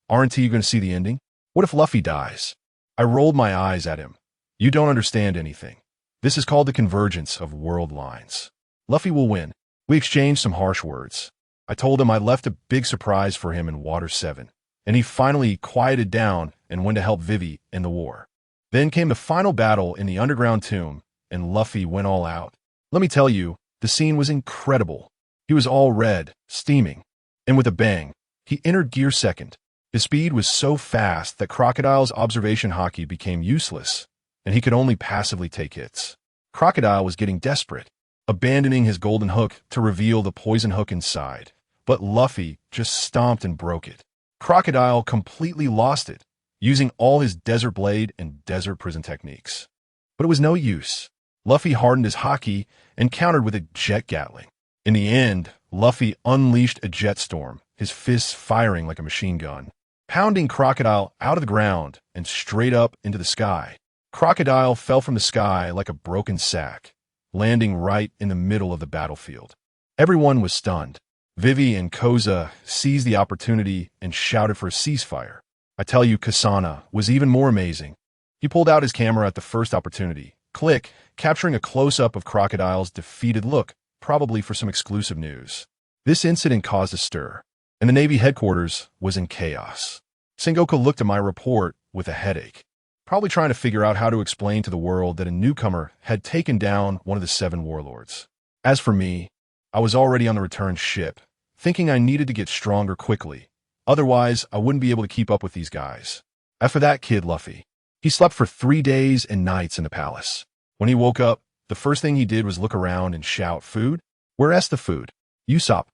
Speaker 1: aren't you going to see the ending? What if Luffy dies? I rolled my eyes at him. You don't understand anything. This is called the convergence of world lines. Luffy will win. We exchanged some harsh words. I told him I left a big surprise for him in Water 7, and he finally quieted down and went to help Vivi in the war. Then came the final battle in the underground tomb, and Luffy went all out. Let me tell you, the scene was incredible. He was all red, steaming, and with a bang, he entered gear second. His speed was so fast that Crocodile's observation hockey became useless, and he could only passively take hits. Crocodile was getting desperate, abandoning his golden hook to reveal the poison hook inside, but Luffy just stomped and broke it. Crocodile completely lost it, using all his desert blade and desert prison techniques. But it was no use. Luffy hardened his hockey and countered with a jet gatling. In the end, Luffy unleashed a jet storm, his fists firing like a machine gun, pounding Crocodile out of the ground and straight up into the sky. Crocodile fell from the sky like a broken sack, landing right in the middle of the battlefield. Everyone was stunned. Vivi and Koza seized the opportunity and shouted for a ceasefire. I tell you, Kasana was even more amazing. He pulled out his camera at the first opportunity, click, capturing a close-up of Crocodile's defeated look, probably for some exclusive news. This incident caused a stir, and the Navy headquarters was in chaos. Sengoku looked at my report with a headache, probably trying to figure out how to explain to the world that a newcomer had taken down one of the 7 warlords. As for me, I was already on the return ship, thinking I needed to get stronger quickly. Otherwise, I wouldn't be able to keep up with these guys. As for that kid, Luffy, he slept for 3 days and nights in the palace. When he woke up, the first thing he did was look around and shout, "Food? Where's the food?" Usopp,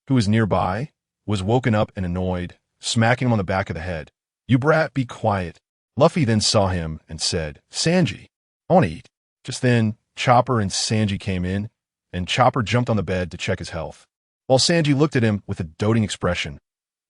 Speaker 1: who was nearby, was woken up and annoyed, smacking him on the back of the head. "You brat, be quiet." Luffy then saw him and said, "Sanji, I want to eat." Just then, Chopper and Sanji came in, and Chopper jumped on the bed to check his health, while Sanji looked at him with a doting expression.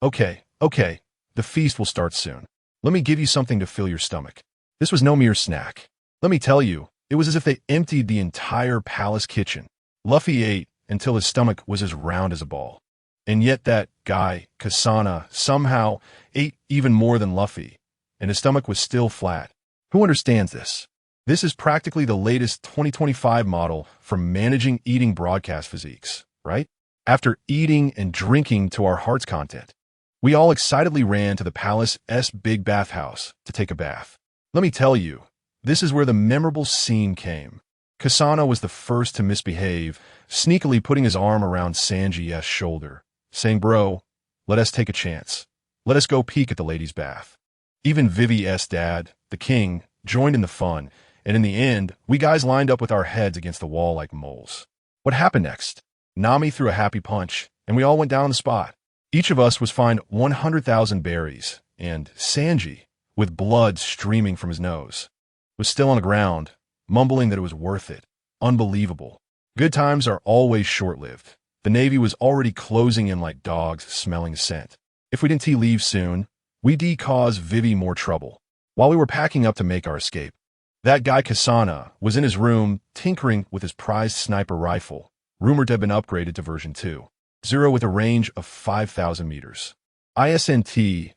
Speaker 1: Okay, the feast will start soon. Let me give you something to fill your stomach." This was no mere snack. Let me tell you, it was as if they emptied the entire palace kitchen. Luffy ate until his stomach was as round as a ball. And yet that guy, Kasana, somehow ate even more than Luffy, and his stomach was still flat. Who understands this? This is practically the latest 2025 model for managing eating broadcast physiques, right? After eating and drinking to our heart's content, we all excitedly ran to the palace's big bathhouse to take a bath. Let me tell you, this is where the memorable scene came. Kasana was the first to misbehave, sneakily putting his arm around Sanji's shoulder, saying, "Bro, let us take a chance. Let us go peek at the ladies' bath." Even Vivi's dad, the king, joined in the fun, and in the end, we guys lined up with our heads against the wall like moles. What happened next? Nami threw a happy punch, and we all went down on the spot. Each of us was fined 100,000 berries, and Sanji, with blood streaming from his nose, was still on the ground, mumbling that it was worth it. Unbelievable. Good times are always short-lived. The Navy was already closing in like dogs smelling scent. If we didn't leave soon, we'd cause Vivi more trouble. While we were packing up to make our escape, that guy Kasana was in his room tinkering with his prized sniper rifle, rumored to have been upgraded to version 2.0 with a range of 5,000 meters. Isn't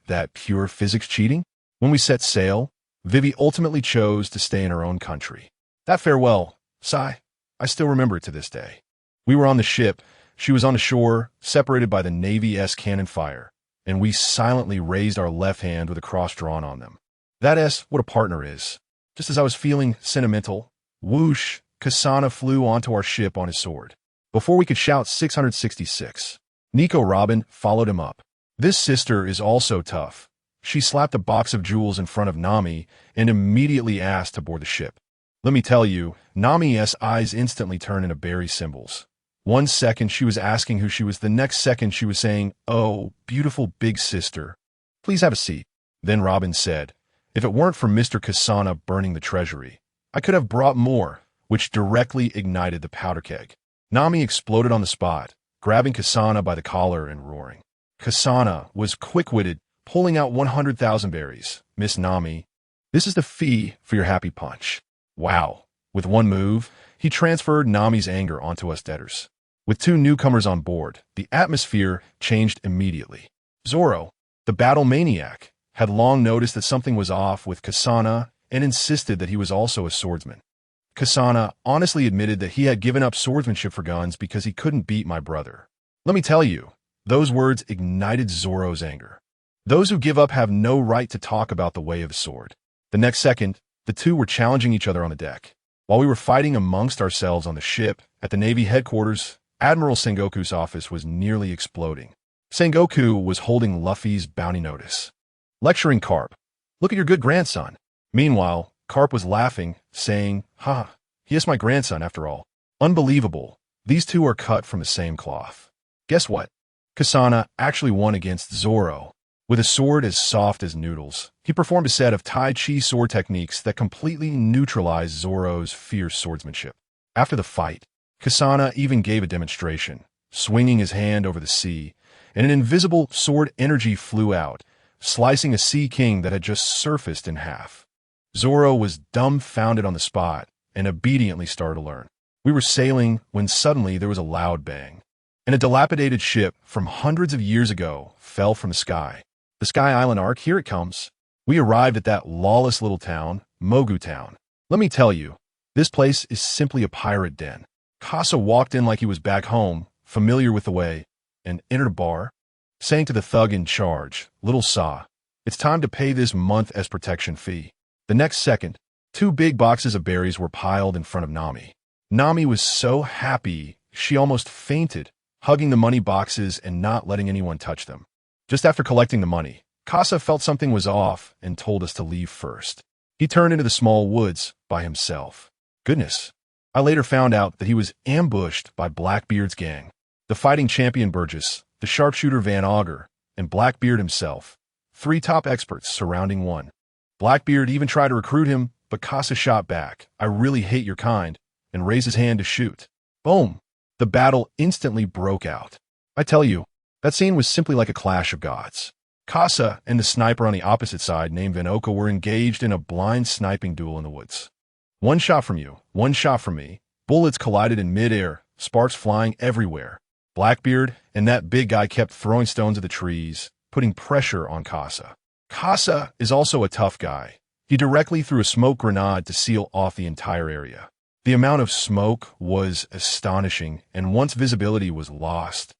Speaker 1: that pure physics cheating? When we set sail, Vivi ultimately chose to stay in her own country. That farewell, sigh, I still remember it to this day. We were on the ship, she was on the shore, separated by the Navy's cannon fire, and we silently raised our left hand with a cross drawn on them. That's what a partner is. Just as I was feeling sentimental, whoosh, Kasana flew onto our ship on his sword. Before we could shout 666, Nico Robin followed him up. This sister is also tough. She slapped a box of jewels in front of Nami and immediately asked to board the ship. Let me tell you, Nami's eyes instantly turned into berry symbols. 1 second she was asking who she was, the next second she was saying, "Oh, beautiful big sister, please have a seat." Then Robin said, "If it weren't for Mr. Kasana burning the treasury, I could have brought more," which directly ignited the powder keg. Nami exploded on the spot, grabbing Kasana by the collar and roaring. Kasana was quick-witted, pulling out 100,000 berries. "Miss Nami, this is the fee for your happy punch." Wow. With one move, he transferred Nami's anger onto us debtors. With 2 newcomers on board, the atmosphere changed immediately. Zoro, the battle maniac, had long noticed that something was off with Kasana and insisted that he was also a swordsman. Kasana honestly admitted that he had given up swordsmanship for guns because he couldn't beat my brother. Let me tell you, those words ignited Zoro's anger. Those who give up have no right to talk about the way of the sword. The next second, the two were challenging each other on the deck. While we were fighting amongst ourselves on the ship, at the Navy headquarters, Admiral Sengoku's office was nearly exploding. Sengoku was holding Luffy's bounty notice, lecturing Carp. "Look at your good grandson." Meanwhile, Carp was laughing, saying, "Ha, he is my grandson after all." Unbelievable. These two are cut from the same cloth. Guess what? Kasana actually won against Zoro. With a sword as soft as noodles, he performed a set of Tai Chi sword techniques that completely neutralized Zoro's fierce swordsmanship. After the fight, Kasana even gave a demonstration, swinging his hand over the sea, and an invisible sword energy flew out, slicing a sea king that had just surfaced in half. Zoro was dumbfounded on the spot and obediently started to learn. We were sailing when suddenly there was a loud bang, and a dilapidated ship from hundreds of years ago fell from the sky. The Sky Island arc, here it comes. We arrived at that lawless little town, Mogu Town. Let me tell you, this place is simply a pirate den. Casa walked in like he was back home, familiar with the way, and entered a bar, saying to the thug in charge, "Little Sa, it's time to pay this month's protection fee." The next second, 2 big boxes of berries were piled in front of Nami. Nami was so happy, she almost fainted, hugging the money boxes and not letting anyone touch them. Just after collecting the money, Casa felt something was off and told us to leave first. He turned into the small woods by himself. Goodness. I later found out that he was ambushed by Blackbeard's gang, the fighting champion Burgess, the sharpshooter Van Auger, and Blackbeard himself, 3 top experts surrounding one. Blackbeard even tried to recruit him, but Casa shot back, "I really hate your kind," and raised his hand to shoot. Boom! The battle instantly broke out. I tell you, that scene was simply like a clash of gods. Casa and the sniper on the opposite side, named Vinoka, were engaged in a blind sniping duel in the woods. One shot from you, one shot from me. Bullets collided in midair, sparks flying everywhere. Blackbeard and that big guy kept throwing stones at the trees, putting pressure on Casa. Casa is also a tough guy. He directly threw a smoke grenade to seal off the entire area. The amount of smoke was astonishing, and once visibility was lost,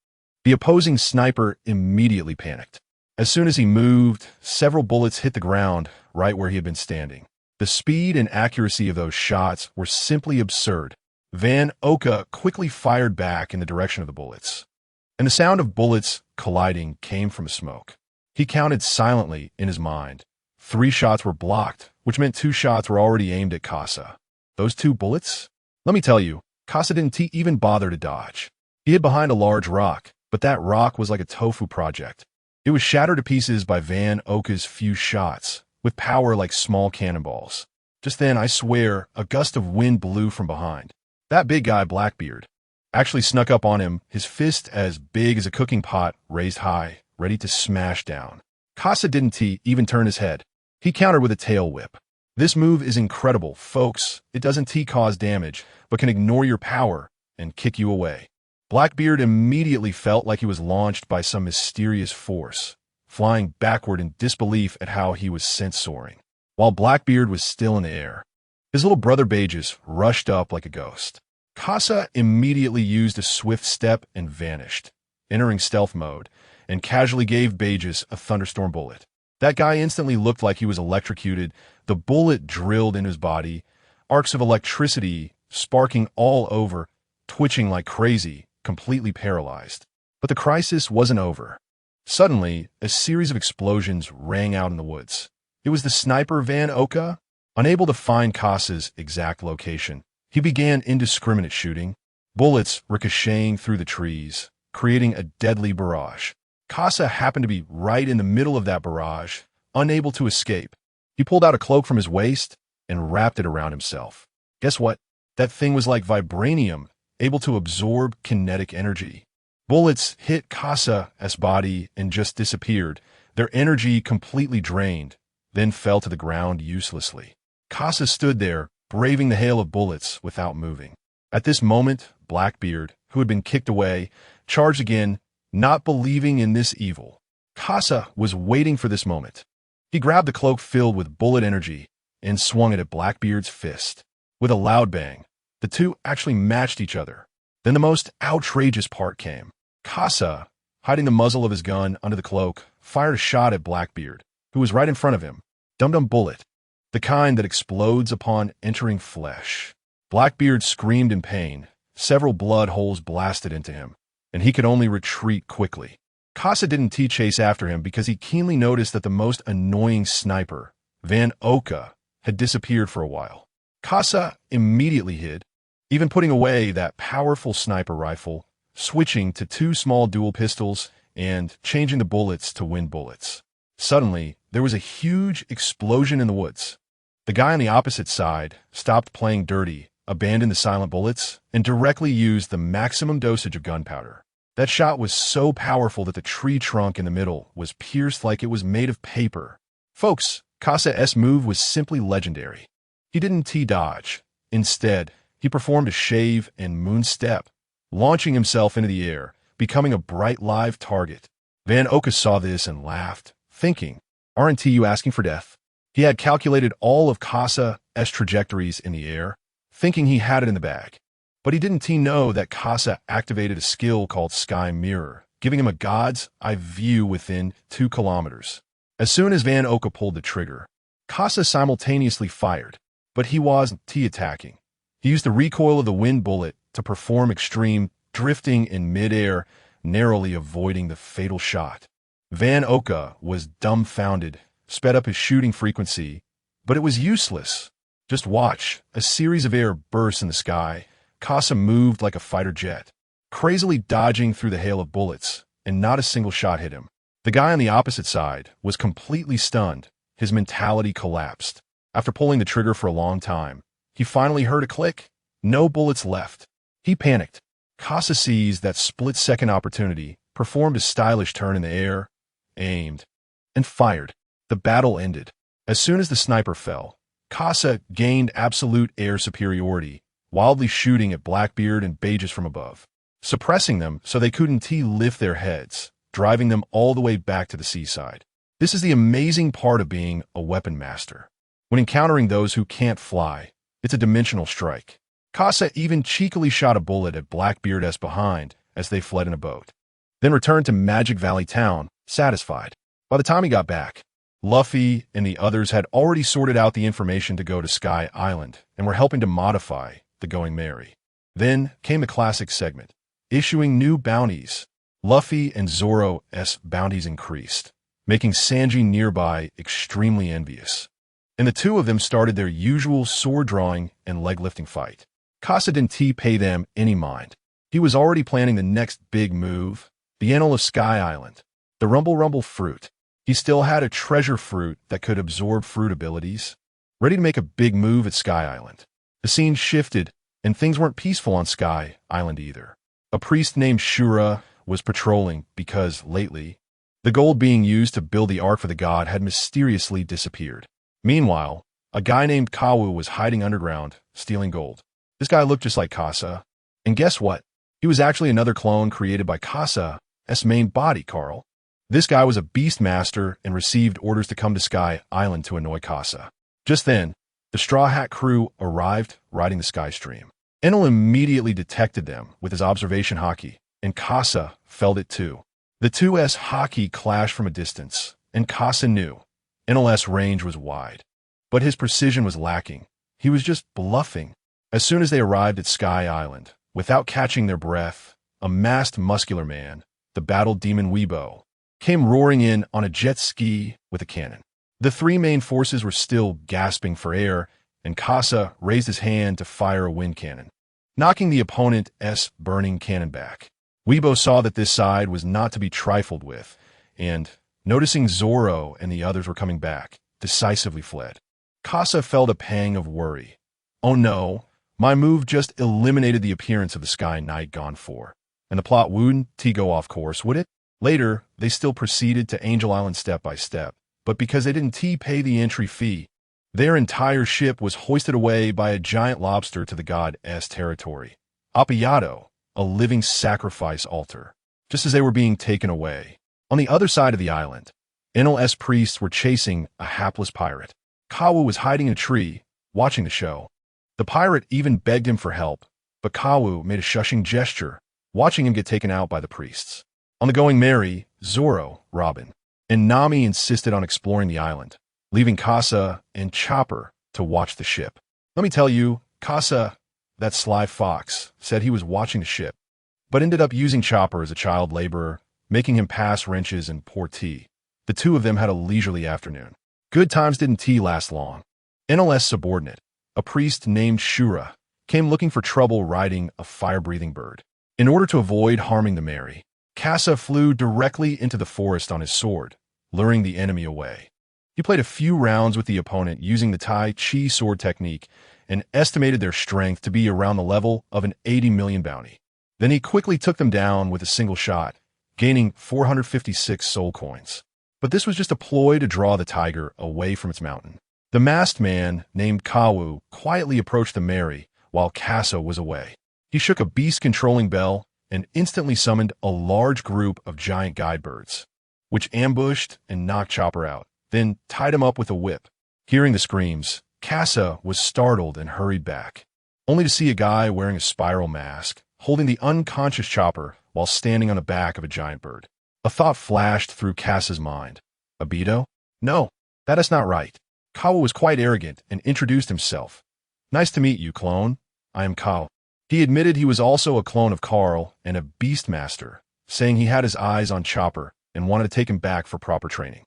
Speaker 1: the opposing sniper immediately panicked. As soon as he moved, several bullets hit the ground right where he had been standing. The speed and accuracy of those shots were simply absurd. Van Oka quickly fired back in the direction of the bullets, and the sound of bullets colliding came from the smoke. He counted silently in his mind. 3 shots were blocked, which meant 2 shots were already aimed at Casa. Those 2 bullets? Let me tell you, Casa didn't even bother to dodge. He hid behind a large rock, but that rock was like a tofu project. It was shattered to pieces by Van Oka's few shots, with power like small cannonballs. Just then, I swear, a gust of wind blew from behind. That big guy, Blackbeard, actually snuck up on him, his fist as big as a cooking pot raised high, ready to smash down. Casa didn't even turn his head. He countered with a tail whip. This move is incredible, folks. It doesn't cause damage, but can ignore your power and kick you away. Blackbeard immediately felt like he was launched by some mysterious force, flying backward in disbelief at how he was sent soaring. While Blackbeard was still in the air, his little brother Bages rushed up like a ghost. Casa immediately used a swift step and vanished, entering stealth mode, and casually gave Bages a thunderstorm bullet. That guy instantly looked like he was electrocuted. The bullet drilled in his body, arcs of electricity sparking all over, twitching like crazy, completely paralyzed. But the crisis wasn't over. Suddenly, a series of explosions rang out in the woods. It was the sniper Van Oka. Unable to find Casa's exact location, he began indiscriminate shooting, bullets ricocheting through the trees, creating a deadly barrage. Casa happened to be right in the middle of that barrage, unable to escape. He pulled out a cloak from his waist and wrapped it around himself. Guess what? That thing was like vibranium, able to absorb kinetic energy. Bullets hit Casa's body and just disappeared, their energy completely drained, then fell to the ground uselessly. Casa stood there, braving the hail of bullets without moving. At this moment, Blackbeard, who had been kicked away, charged again, not believing in this evil. Casa was waiting for this moment. He grabbed the cloak filled with bullet energy and swung it at Blackbeard's fist. With a loud bang, the two actually matched each other. Then the most outrageous part came. Casa, hiding the muzzle of his gun under the cloak, fired a shot at Blackbeard, who was right in front of him. Dum-dum bullet, the kind that explodes upon entering flesh. Blackbeard screamed in pain. Several blood holes blasted into him, and he could only retreat quickly. Casa didn't chase after him because he keenly noticed that the most annoying sniper, Van Oka, had disappeared for a while. Casa immediately hid, even putting away that powerful sniper rifle, switching to 2 small dual pistols and changing the bullets to wind bullets. Suddenly, there was a huge explosion in the woods. The guy on the opposite side stopped playing dirty, abandoned the silent bullets, and directly used the maximum dosage of gunpowder. That shot was so powerful that the tree trunk in the middle was pierced like it was made of paper. Folks, Casa's move was simply legendary. He didn't dodge. Instead, he performed a shave and moon step, launching himself into the air, becoming a bright live target. Van Oka saw this and laughed, thinking, "Aren't you asking for death?" He had calculated all of Casa's trajectories in the air, thinking he had it in the bag. But he didn't know that Casa activated a skill called Sky Mirror, giving him a god's eye view within 2 kilometers. As soon as Van Oka pulled the trigger, Casa simultaneously fired, but he wasn't attacking. He used the recoil of the wind bullet to perform extreme drifting in midair, narrowly avoiding the fatal shot. Van Oka was dumbfounded, sped up his shooting frequency, but it was useless. Just watch, a series of air bursts in the sky. Casa moved like a fighter jet, crazily dodging through the hail of bullets, and not a single shot hit him. The guy on the opposite side was completely stunned. His mentality collapsed. After pulling the trigger for a long time, he finally heard a click. No bullets left. He panicked. Casa seized that split-second opportunity, performed a stylish turn in the air, aimed, and fired. The battle ended. As soon as the sniper fell, Casa gained absolute air superiority, wildly shooting at Blackbeard and Bages from above, suppressing them so they couldn't lift their heads, driving them all the way back to the seaside. This is the amazing part of being a weapon master. When encountering those who can't fly, it's a dimensional strike. Kasa even cheekily shot a bullet at Blackbeard's behind as they fled in a boat, then returned to Magic Valley Town, satisfied. By the time he got back, Luffy and the others had already sorted out the information to go to Sky Island and were helping to modify the Going Merry. Then came the classic segment, issuing new bounties. Luffy and Zoro's bounties increased, making Sanji nearby extremely envious. And the two of them started their usual sword-drawing and leg-lifting fight. Kasa didn't pay them any mind. He was already planning the next big move, the Enel of Sky Island, the Rumble fruit. He still had a treasure fruit that could absorb fruit abilities, ready to make a big move at Sky Island. The scene shifted, and things weren't peaceful on Sky Island either. A priest named Shura was patrolling because, lately, the gold being used to build the Ark for the God had mysteriously disappeared. Meanwhile, a guy named Kawu was hiding underground, stealing gold. This guy looked just like Kasa. And guess what? He was actually another clone created by Kasa's main body, Carl. This guy was a beast master and received orders to come to Sky Island to annoy Kasa. Just then, the Straw Hat crew arrived, riding the Sky Stream. Enel immediately detected them with his observation haki, and Kasa felt it too. The two's haki clashed from a distance, and Kasa knew Enel's range was wide. But his precision was lacking. He was just bluffing. As soon as they arrived at Sky Island, without catching their breath, a masked muscular man, the battle demon Weibo, came roaring in on a jet ski with a cannon. The three main forces were still gasping for air, and Kasa raised his hand to fire a wind cannon, knocking the opponent's burning cannon back. Weibo saw that this side was not to be trifled with, and, noticing Zoro and the others were coming back, decisively fled. Kasa felt a pang of worry. Oh no, my move just eliminated the appearance of the Sky Knight gone for, and the plot wouldn't go off course, would it? Later, they still proceeded to Angel Island step by step, but because they didn't pay the entry fee, their entire ship was hoisted away by a giant lobster to the god's territory. Appiato, a living sacrifice altar, just as they were being taken away. On the other side of the island, Enel's priests were chasing a hapless pirate. Kawu was hiding in a tree, watching the show. The pirate even begged him for help, but Kawu made a shushing gesture, watching him get taken out by the priests. On the Going Merry, Zoro, Robin, and Nami insisted on exploring the island, leaving Kasa and Chopper to watch the ship. Let me tell you, Kasa, that sly fox, said he was watching the ship, but ended up using Chopper as a child laborer, making him pass wrenches and pour tea. The two of them had a leisurely afternoon. Good times didn't last long. Enel's subordinate, a priest named Shura, came looking for trouble riding a fire-breathing bird. In order to avoid harming the Merry, Kasa flew directly into the forest on his sword, luring the enemy away. He played a few rounds with the opponent using the Tai Chi sword technique and estimated their strength to be around the level of an 80 million bounty. Then he quickly took them down with a single shot, gaining 456 soul coins. But this was just a ploy to draw the tiger away from its mountain. The masked man, named Kawu, quietly approached the Merry while Kasa was away. He shook a beast-controlling bell and instantly summoned a large group of giant guide birds, which ambushed and knocked Chopper out, then tied him up with a whip. Hearing the screams, Kasa was startled and hurried back, only to see a guy wearing a spiral mask, holding the unconscious Chopper while standing on the back of a giant bird. A thought flashed through Kasa's mind. Obito? No, that is not right. Kawa was quite arrogant and introduced himself. Nice to meet you, clone. I am Kao. He admitted he was also a clone of Carl and a beastmaster, saying he had his eyes on Chopper and wanted to take him back for proper training.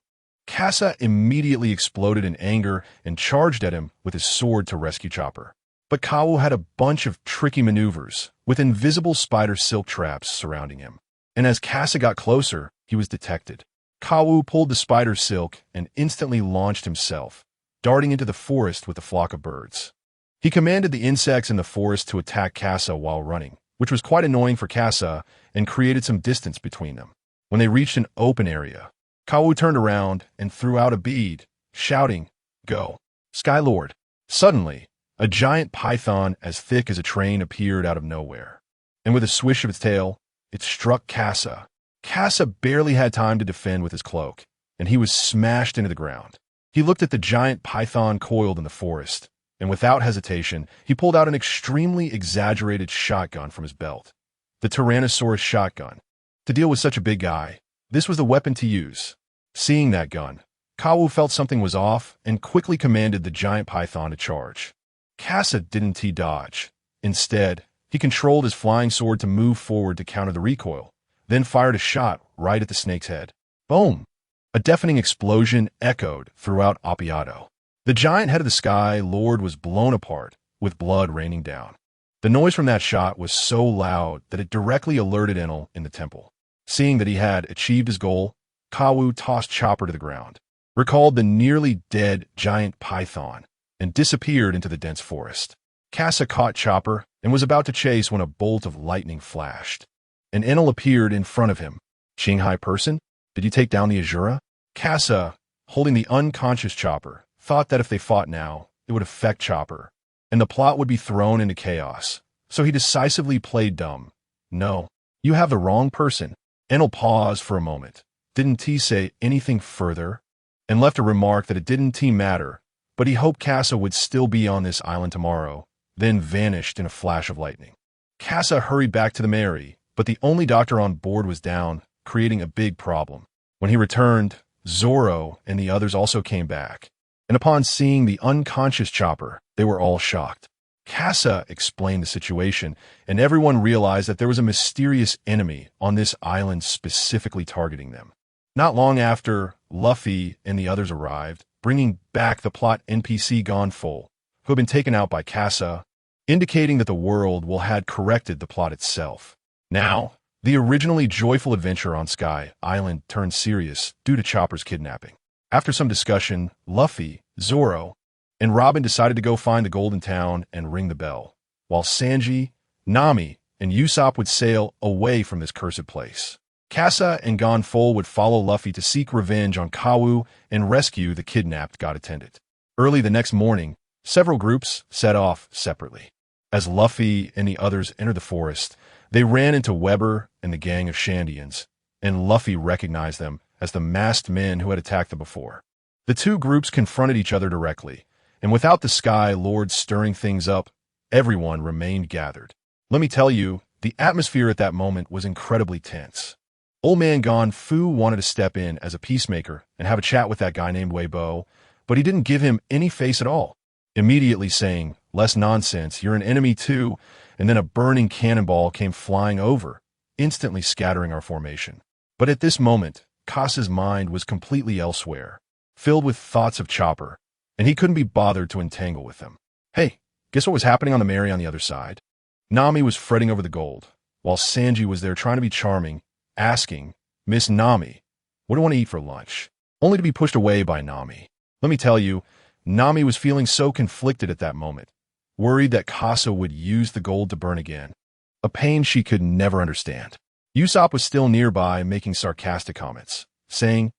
Speaker 1: Kasa immediately exploded in anger and charged at him with his sword to rescue Chopper. But Kawu had a bunch of tricky maneuvers, with invisible spider silk traps surrounding him. And as Kasa got closer, he was detected. Kawu pulled the spider silk and instantly launched himself, darting into the forest with a flock of birds. He commanded the insects in the forest to attack Kasa while running, which was quite annoying for Kasa and created some distance between them. When they reached an open area, Kawu turned around and threw out a bead, shouting, "Go, Skylord!" Suddenly, a giant python as thick as a train appeared out of nowhere, and with a swish of its tail, it struck Kasa. Kasa barely had time to defend with his cloak, and he was smashed into the ground. He looked at the giant python coiled in the forest, and without hesitation, he pulled out an extremely exaggerated shotgun from his belt. The Tyrannosaurus shotgun. To deal with such a big guy, this was the weapon to use. Seeing that gun, Kawu felt something was off and quickly commanded the giant python to charge. Kasa didn't dodge. Instead, he controlled his flying sword to move forward to counter the recoil, then fired a shot right at the snake's head. Boom! A deafening explosion echoed throughout Appiato. The giant head of the Sky Lord was blown apart, with blood raining down. The noise from that shot was so loud that it directly alerted Enel in the temple. Seeing that he had achieved his goal, Kawu tossed Chopper to the ground, recalled the nearly dead giant python, and disappeared into the dense forest. Kasa caught Chopper and was about to chase when a bolt of lightning flashed, and Enel appeared in front of him. Shanghai person? Did you take down the Azura? Kasa, holding the unconscious Chopper, thought that if they fought now, it would affect Chopper, and the plot would be thrown into chaos. So he decisively played dumb. No, you have the wrong person. Enel paused for a moment. Didn't he say anything further? And left a remark that it didn't matter, but he hoped Kasa would still be on this island tomorrow, then vanished in a flash of lightning. Kasa hurried back to the Mary, but the only doctor on board was down, creating a big problem. When he returned, Zoro and the others also came back, and upon seeing the unconscious Chopper, they were all shocked. Kasa explained the situation, and everyone realized that there was a mysterious enemy on this island specifically targeting them. Not long after, Luffy and the others arrived, bringing back the plot NPC Gone Full, who had been taken out by Kasa, indicating that the world had corrected the plot itself. Now, the originally joyful adventure on Sky Island turned serious due to Chopper's kidnapping. After some discussion, Luffy, Zoro, and Robin decided to go find the Golden Town and ring the bell, while Sanji, Nami, and Usopp would sail away from this cursed place. Kasa and Gon Full would follow Luffy to seek revenge on Kawu and rescue the kidnapped god attendant. Early the next morning, several groups set off separately. As Luffy and the others entered the forest, they ran into Weber and the gang of Shandians, and Luffy recognized them as the masked men who had attacked them before. The two groups confronted each other directly, and without the Sky Lord stirring things up, everyone remained gathered. Let me tell you, the atmosphere at that moment was incredibly tense. Old Man Gon Fu wanted to step in as a peacemaker and have a chat with that guy named Weibo, but he didn't give him any face at all, immediately saying, "Less nonsense, you're an enemy too," and then a burning cannonball came flying over, instantly scattering our formation. But at this moment, Kasa's mind was completely elsewhere, filled with thoughts of Chopper, and he couldn't be bothered to entangle with them. Hey, guess what was happening on the Mary on the other side? Nami was fretting over the gold, while Sanji was there trying to be charming, asking, "Miss Nami, what do you want to eat for lunch?" Only to be pushed away by Nami. Let me tell you, Nami was feeling so conflicted at that moment, worried that Kasa would use the gold to burn again, a pain she could never understand. Usopp was still nearby making sarcastic comments, saying,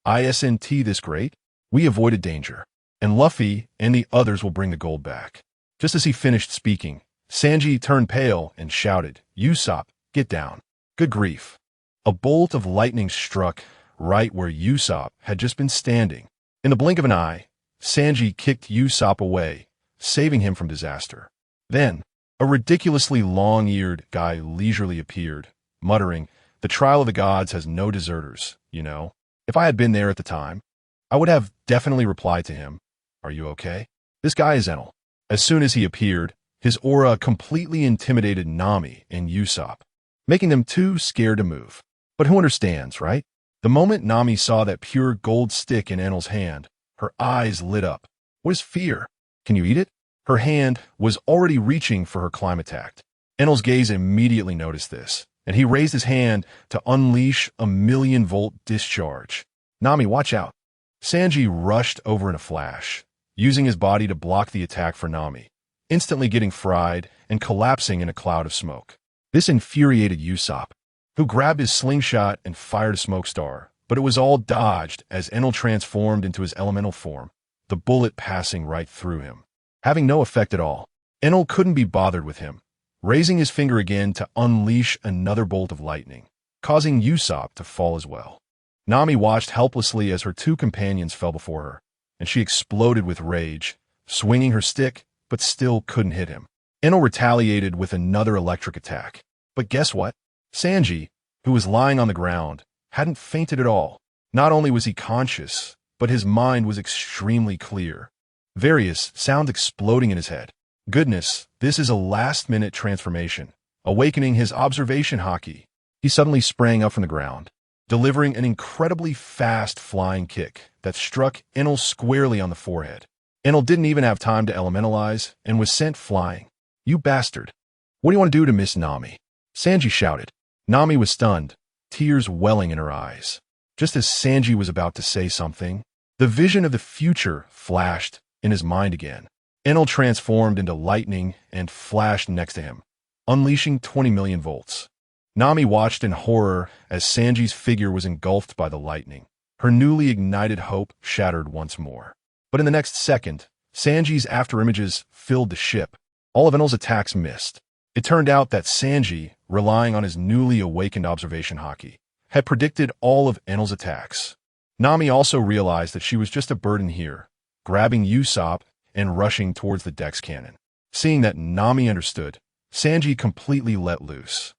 Speaker 1: "Isn't this great? We avoided danger, and Luffy and the others will bring the gold back." Just as he finished speaking, Sanji turned pale and shouted, "Usopp, get down." Good grief. A bolt of lightning struck right where Usopp had just been standing. In the blink of an eye, Sanji kicked Usopp away, saving him from disaster. Then, a ridiculously long-eared guy leisurely appeared, muttering, "The trial of the gods has no deserters, you know." If I had been there at the time, I would have definitely replied to him, "Are you okay?" This guy is Enel. As soon as he appeared, his aura completely intimidated Nami and Usopp, making them too scared to move. But who understands, right? The moment Nami saw that pure gold stick in Enel's hand, her eyes lit up. What is fear? Can you eat it? Her hand was already reaching for her climb attack. Enel's gaze immediately noticed this, and he raised his hand to unleash a 1,000,000-volt discharge. "Nami, watch out." Sanji rushed over in a flash, using his body to block the attack for Nami, instantly getting fried and collapsing in a cloud of smoke. This infuriated Usopp, who grabbed his slingshot and fired a smoke star, but it was all dodged as Enel transformed into his elemental form, the bullet passing right through him. Having no effect at all, Enel couldn't be bothered with him, raising his finger again to unleash another bolt of lightning, causing Usopp to fall as well. Nami watched helplessly as her two companions fell before her, and she exploded with rage, swinging her stick, but still couldn't hit him. Enel retaliated with another electric attack. But guess what? Sanji, who was lying on the ground, hadn't fainted at all. Not only was he conscious, but his mind was extremely clear. Various sounds exploding in his head. Goodness, this is a last-minute transformation, awakening his observation haki. He suddenly sprang up from the ground, delivering an incredibly fast flying kick that struck Enel squarely on the forehead. Enel didn't even have time to elementalize and was sent flying. "You bastard! What do you want to do to Miss Nami?" Sanji shouted. Nami was stunned, tears welling in her eyes. Just as Sanji was about to say something, the vision of the future flashed in his mind again. Enel transformed into lightning and flashed next to him, unleashing 20 million volts. Nami watched in horror as Sanji's figure was engulfed by the lightning. Her newly ignited hope shattered once more. But in the next second, Sanji's afterimages filled the ship. All of Enel's attacks missed. It turned out that Sanji, relying on his newly awakened observation haki, had predicted all of Enel's attacks. Nami also realized that she was just a burden here, grabbing Usopp and rushing towards the Dex cannon. Seeing that Nami understood, Sanji completely let loose.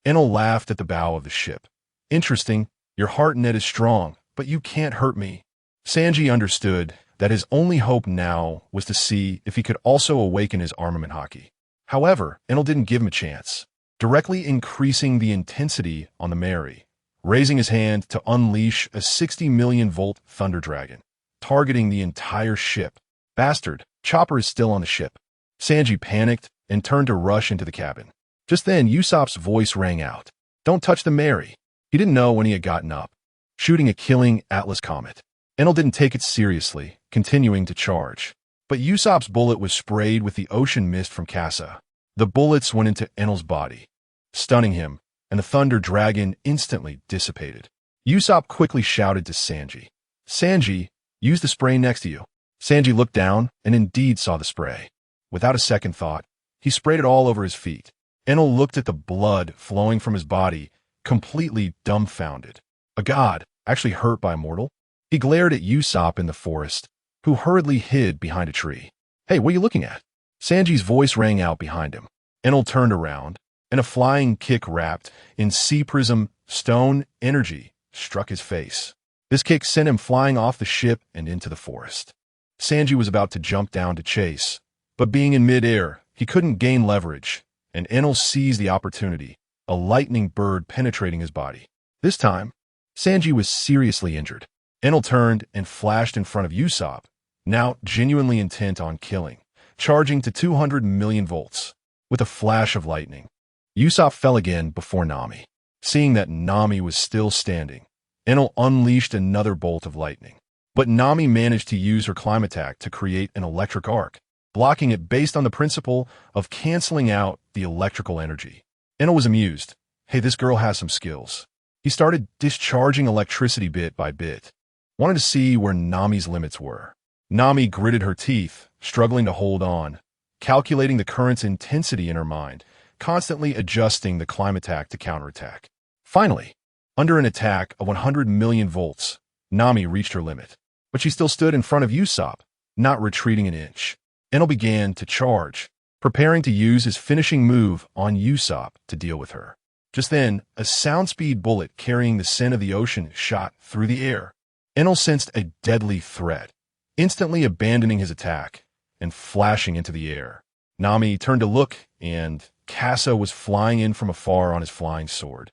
Speaker 1: Enel laughed at the bow of the ship. "Interesting, your heart net is strong, but you can't hurt me." Sanji understood that his only hope now was to see if he could also awaken his armament haki. However, Enel didn't give him a chance, directly increasing the intensity on the Mary, raising his hand to unleash a 60 million volt thunder dragon, targeting the entire ship. "Bastard, Chopper is still on the ship." Sanji panicked and turned to rush into the cabin. Just then, Usopp's voice rang out. "Don't touch the Mary." He didn't know when he had gotten up, shooting a killing Atlas comet. Enel didn't take it seriously, continuing to charge. But Usopp's bullet was sprayed with the ocean mist from Casa. The bullets went into Enel's body, stunning him, and the thunder dragon instantly dissipated. Usopp quickly shouted to Sanji, "Sanji, use the spray next to you." Sanji looked down and indeed saw the spray. Without a second thought, he sprayed it all over his feet. Enel looked at the blood flowing from his body, completely dumbfounded. A god, actually hurt by a mortal? He glared at Usopp in the forest, who hurriedly hid behind a tree. "Hey, what are you looking at?" Sanji's voice rang out behind him. Enel turned around, and a flying kick wrapped in sea prism stone energy struck his face. This kick sent him flying off the ship and into the forest. Sanji was about to jump down to chase, but being in midair, he couldn't gain leverage, and Enel seized the opportunity, a lightning bird penetrating his body. This time, Sanji was seriously injured. Enel turned and flashed in front of Usopp, now genuinely intent on killing, charging to 200 million volts. With a flash of lightning, Usopp fell again before Nami. Seeing that Nami was still standing, Enel unleashed another bolt of lightning. But Nami managed to use her climb attack to create an electric arc, blocking it based on the principle of canceling out the electrical energy. Enel was amused. Hey, this girl has some skills. He started discharging electricity bit by bit. Wanted to see where Nami's limits were. Nami gritted her teeth, struggling to hold on, calculating the current's intensity in her mind, constantly adjusting the climb attack to counterattack. Finally, under an attack of 100 million volts, Nami reached her limit. But she still stood in front of Usopp, not retreating an inch. Enel began to charge, preparing to use his finishing move on Usopp to deal with her. Just then, a sound-speed bullet carrying the scent of the ocean shot through the air. Enel sensed a deadly threat, instantly abandoning his attack and flashing into the air. Nami turned to look, and Casa was flying in from afar on his flying sword.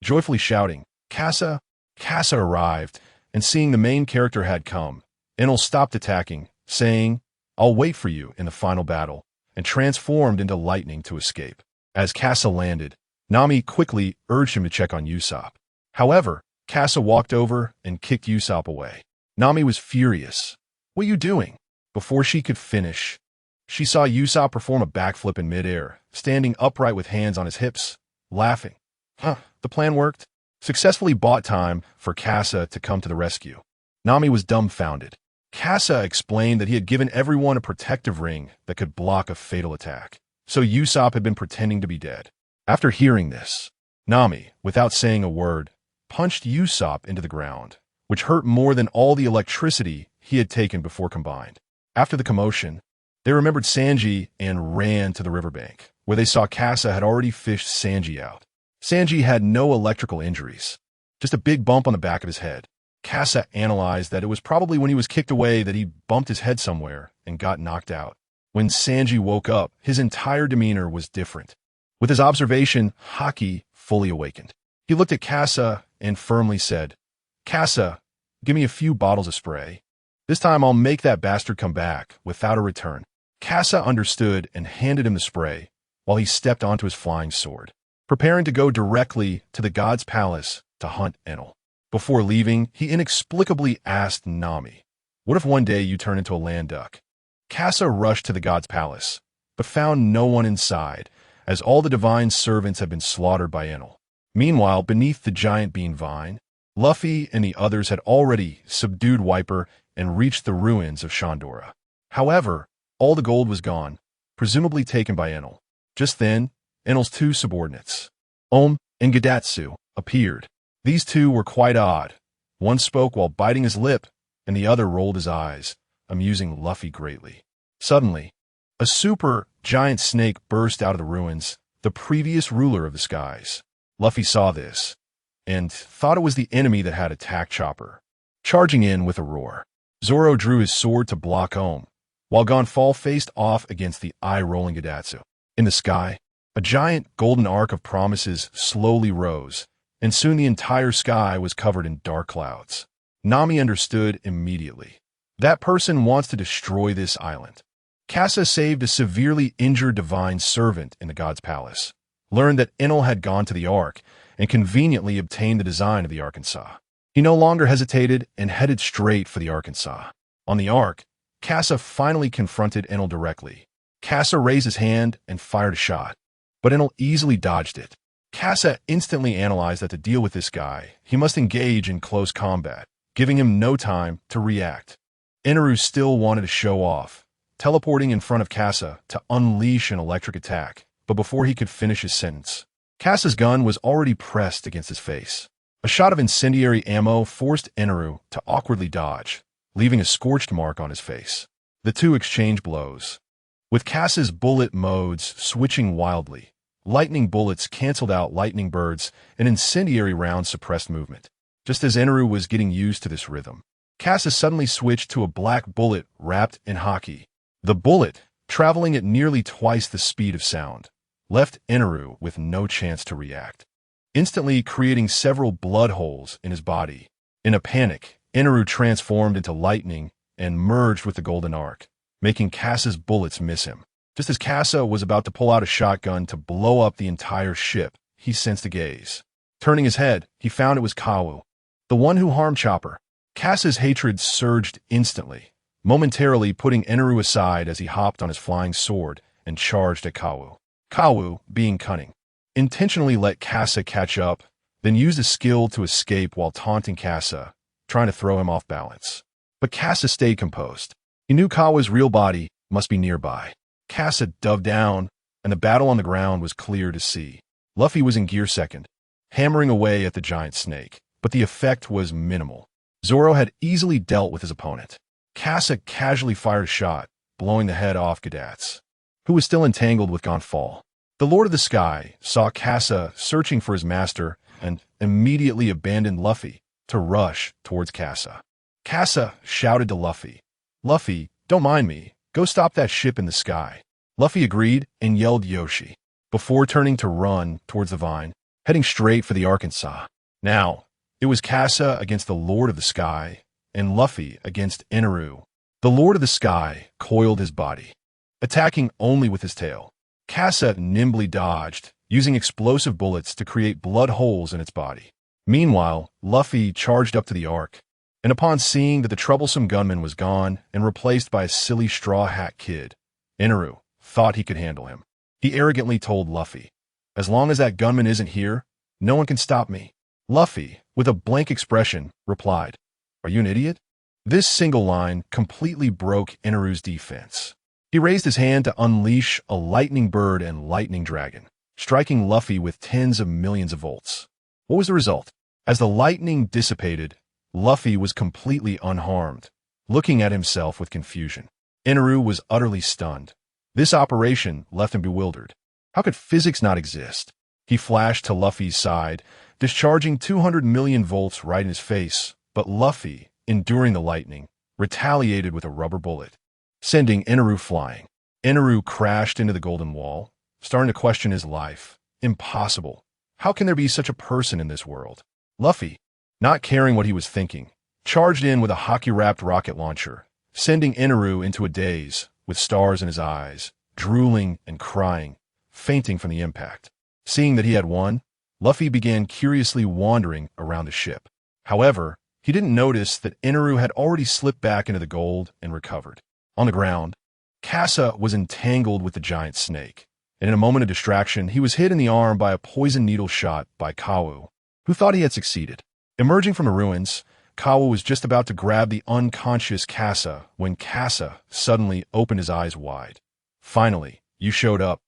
Speaker 1: Joyfully shouting, "Casa!" Casa arrived, and seeing the main character had come, Enel stopped attacking, saying, "I'll wait for you in the final battle," and transformed into lightning to escape. As Casa landed, Nami quickly urged him to check on Usopp. However, Casa walked over and kicked Usopp away. Nami was furious. "What are you doing?" Before she could finish, she saw Usopp perform a backflip in midair, standing upright with hands on his hips, laughing. The plan worked. Successfully bought time for Casa to come to the rescue. Nami was dumbfounded. Casa explained that he had given everyone a protective ring that could block a fatal attack, so Usopp had been pretending to be dead. After hearing this, Nami, without saying a word, punched Usopp into the ground, which hurt more than all the electricity he had taken before combined. After the commotion, they remembered Sanji and ran to the riverbank, where they saw Kasa had already fished Sanji out. Sanji had no electrical injuries, just a big bump on the back of his head. Kasa analyzed that it was probably when he was kicked away that he bumped his head somewhere and got knocked out. When Sanji woke up, his entire demeanor was different. With his observation, Haki fully awakened. He looked at Kasa and firmly said, "Kasa, give me a few bottles of spray. This time I'll make that bastard come back without a return." Kasa understood and handed him the spray while he stepped onto his flying sword, preparing to go directly to the god's palace to hunt Enel. Before leaving, he inexplicably asked Nami, "What if one day you turn into a land duck?" Kasa rushed to the god's palace, but found no one inside, as all the divine servants had been slaughtered by Enel. Meanwhile, beneath the giant bean vine, Luffy and the others had already subdued Wiper and reached the ruins of Shandora. However, all the gold was gone, presumably taken by Enel. Just then, Enel's two subordinates, Om and Gadatsu, appeared. These two were quite odd. One spoke while biting his lip, and the other rolled his eyes, amusing Luffy greatly. Suddenly, a super giant snake burst out of the ruins, the previous ruler of the skies. Luffy saw this, and thought it was the enemy that had attacked Chopper. Charging in with a roar, Zoro drew his sword to block Om, while Gonfal faced off against the eye-rolling Gadatsu. In the sky, a giant golden arc of promises slowly rose, and soon the entire sky was covered in dark clouds. Nami understood immediately. That person wants to destroy this island. Kasa saved a severely injured divine servant in the god's palace, learned that Enel had gone to the Ark, and conveniently obtained the design of the Arkansas. He no longer hesitated and headed straight for the Arkansas. On the Ark, Kasa finally confronted Enel directly. Kasa raised his hand and fired a shot, but Enel easily dodged it. Kasa instantly analyzed that to deal with this guy, he must engage in close combat, giving him no time to react. Eneru still wanted to show off, teleporting in front of Kasa to unleash an electric attack, but before he could finish his sentence, Kasa's gun was already pressed against his face. A shot of incendiary ammo forced Eneru to awkwardly dodge, leaving a scorched mark on his face. The two exchanged blows, with Kasa's bullet modes switching wildly. Lightning bullets canceled out lightning birds, and incendiary rounds suppressed movement. Just as Eneru was getting used to this rhythm, Kasa suddenly switched to a black bullet wrapped in Haki. The bullet, traveling at nearly twice the speed of sound, left Eneru with no chance to react, instantly creating several blood holes in his body. In a panic, Eneru transformed into lightning and merged with the golden arc, making Kasa's bullets miss him. Just as Kasa was about to pull out a shotgun to blow up the entire ship, he sensed a gaze. Turning his head, he found it was Kawu, the one who harmed Chopper. Kasa's hatred surged instantly, momentarily putting Eneru aside as he hopped on his flying sword and charged at Kawu. Kawu, being cunning, intentionally let Kasa catch up, then used his skill to escape while taunting Kasa, trying to throw him off balance. But Kasa stayed composed. He knew Kawu's real body must be nearby. Kasa dove down, and the battle on the ground was clear to see. Luffy was in gear second, hammering away at the giant snake, but the effect was minimal. Zoro had easily dealt with his opponent. Kasa casually fired a shot, blowing the head off Gadatsu, who was still entangled with Gonfal. The Lord of the Sky saw Kasa searching for his master and immediately abandoned Luffy to rush towards Kasa. Kasa shouted to Luffy, "Luffy, don't mind me. Go stop that ship in the sky." Luffy agreed and yelled Yoshi, before turning to run towards the vine, heading straight for the Arkansas. Now, it was Kasa against the Lord of the Sky, and Luffy against Eneru. The Lord of the Sky coiled his body, attacking only with his tail. Kasa nimbly dodged, using explosive bullets to create blood holes in its body. Meanwhile, Luffy charged up to the Ark, and upon seeing that the troublesome gunman was gone and replaced by a silly straw hat kid, Eneru thought he could handle him. He arrogantly told Luffy, "As long as that gunman isn't here, no one can stop me." Luffy, with a blank expression, replied, "Are you an idiot?" This single line completely broke Eneru's defense. He raised his hand to unleash a lightning bird and lightning dragon, striking Luffy with tens of millions of volts. What was the result? As the lightning dissipated, Luffy was completely unharmed, looking at himself with confusion. Inaru was utterly stunned. This operation left him bewildered. How could physics not exist? He flashed to Luffy's side, discharging 200 million volts right in his face, but Luffy, enduring the lightning, retaliated with a rubber bullet, sending Inaru flying. Inaru crashed into the golden wall, starting to question his life. Impossible. How can there be such a person in this world? Luffy, not caring what he was thinking, charged in with a hockey-wrapped rocket launcher, sending Inaru into a daze, with stars in his eyes, drooling and crying, fainting from the impact. Seeing that he had won, Luffy began curiously wandering around the ship. However, he didn't notice that Inaru had already slipped back into the gold and recovered. On the ground, Casa was entangled with the giant snake, and in a moment of distraction, he was hit in the arm by a poison needle shot by Kawu, who thought he had succeeded. Emerging from the ruins, Kawu was just about to grab the unconscious Casa when Casa suddenly opened his eyes wide. Finally, you showed up.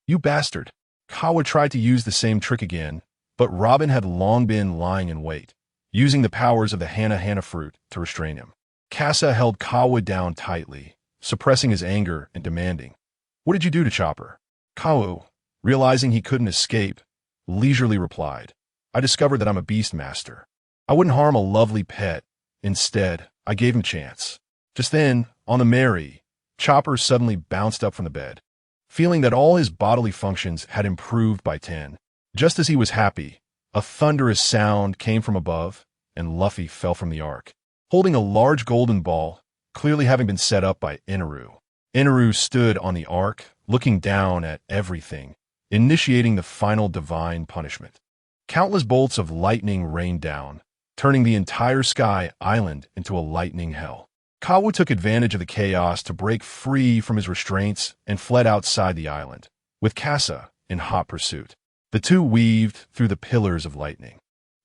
Speaker 1: You bastard. Kawu tried to use the same trick again, but Robin had long been lying in wait, using the powers of the Hana fruit to restrain him. Casa held Kawu down tightly, suppressing his anger and demanding, "What did you do to Chopper?" Kawu, realizing he couldn't escape, leisurely replied, "I discovered that I'm a beast master. I wouldn't harm a lovely pet. Instead, I gave him a chance." Just then, on the Mary, Chopper suddenly bounced up from the bed, feeling that all his bodily functions had improved by 10. Just as he was happy, a thunderous sound came from above, and Luffy fell from the ark, holding a large golden ball, clearly having been set up by Inaru. Inaru stood on the ark, looking down at everything, initiating the final divine punishment. Countless bolts of lightning rained down, turning the entire sky island into a lightning hell. Kawu took advantage of the chaos to break free from his restraints and fled outside the island, with Casa in hot pursuit. The two weaved through the pillars of lightning,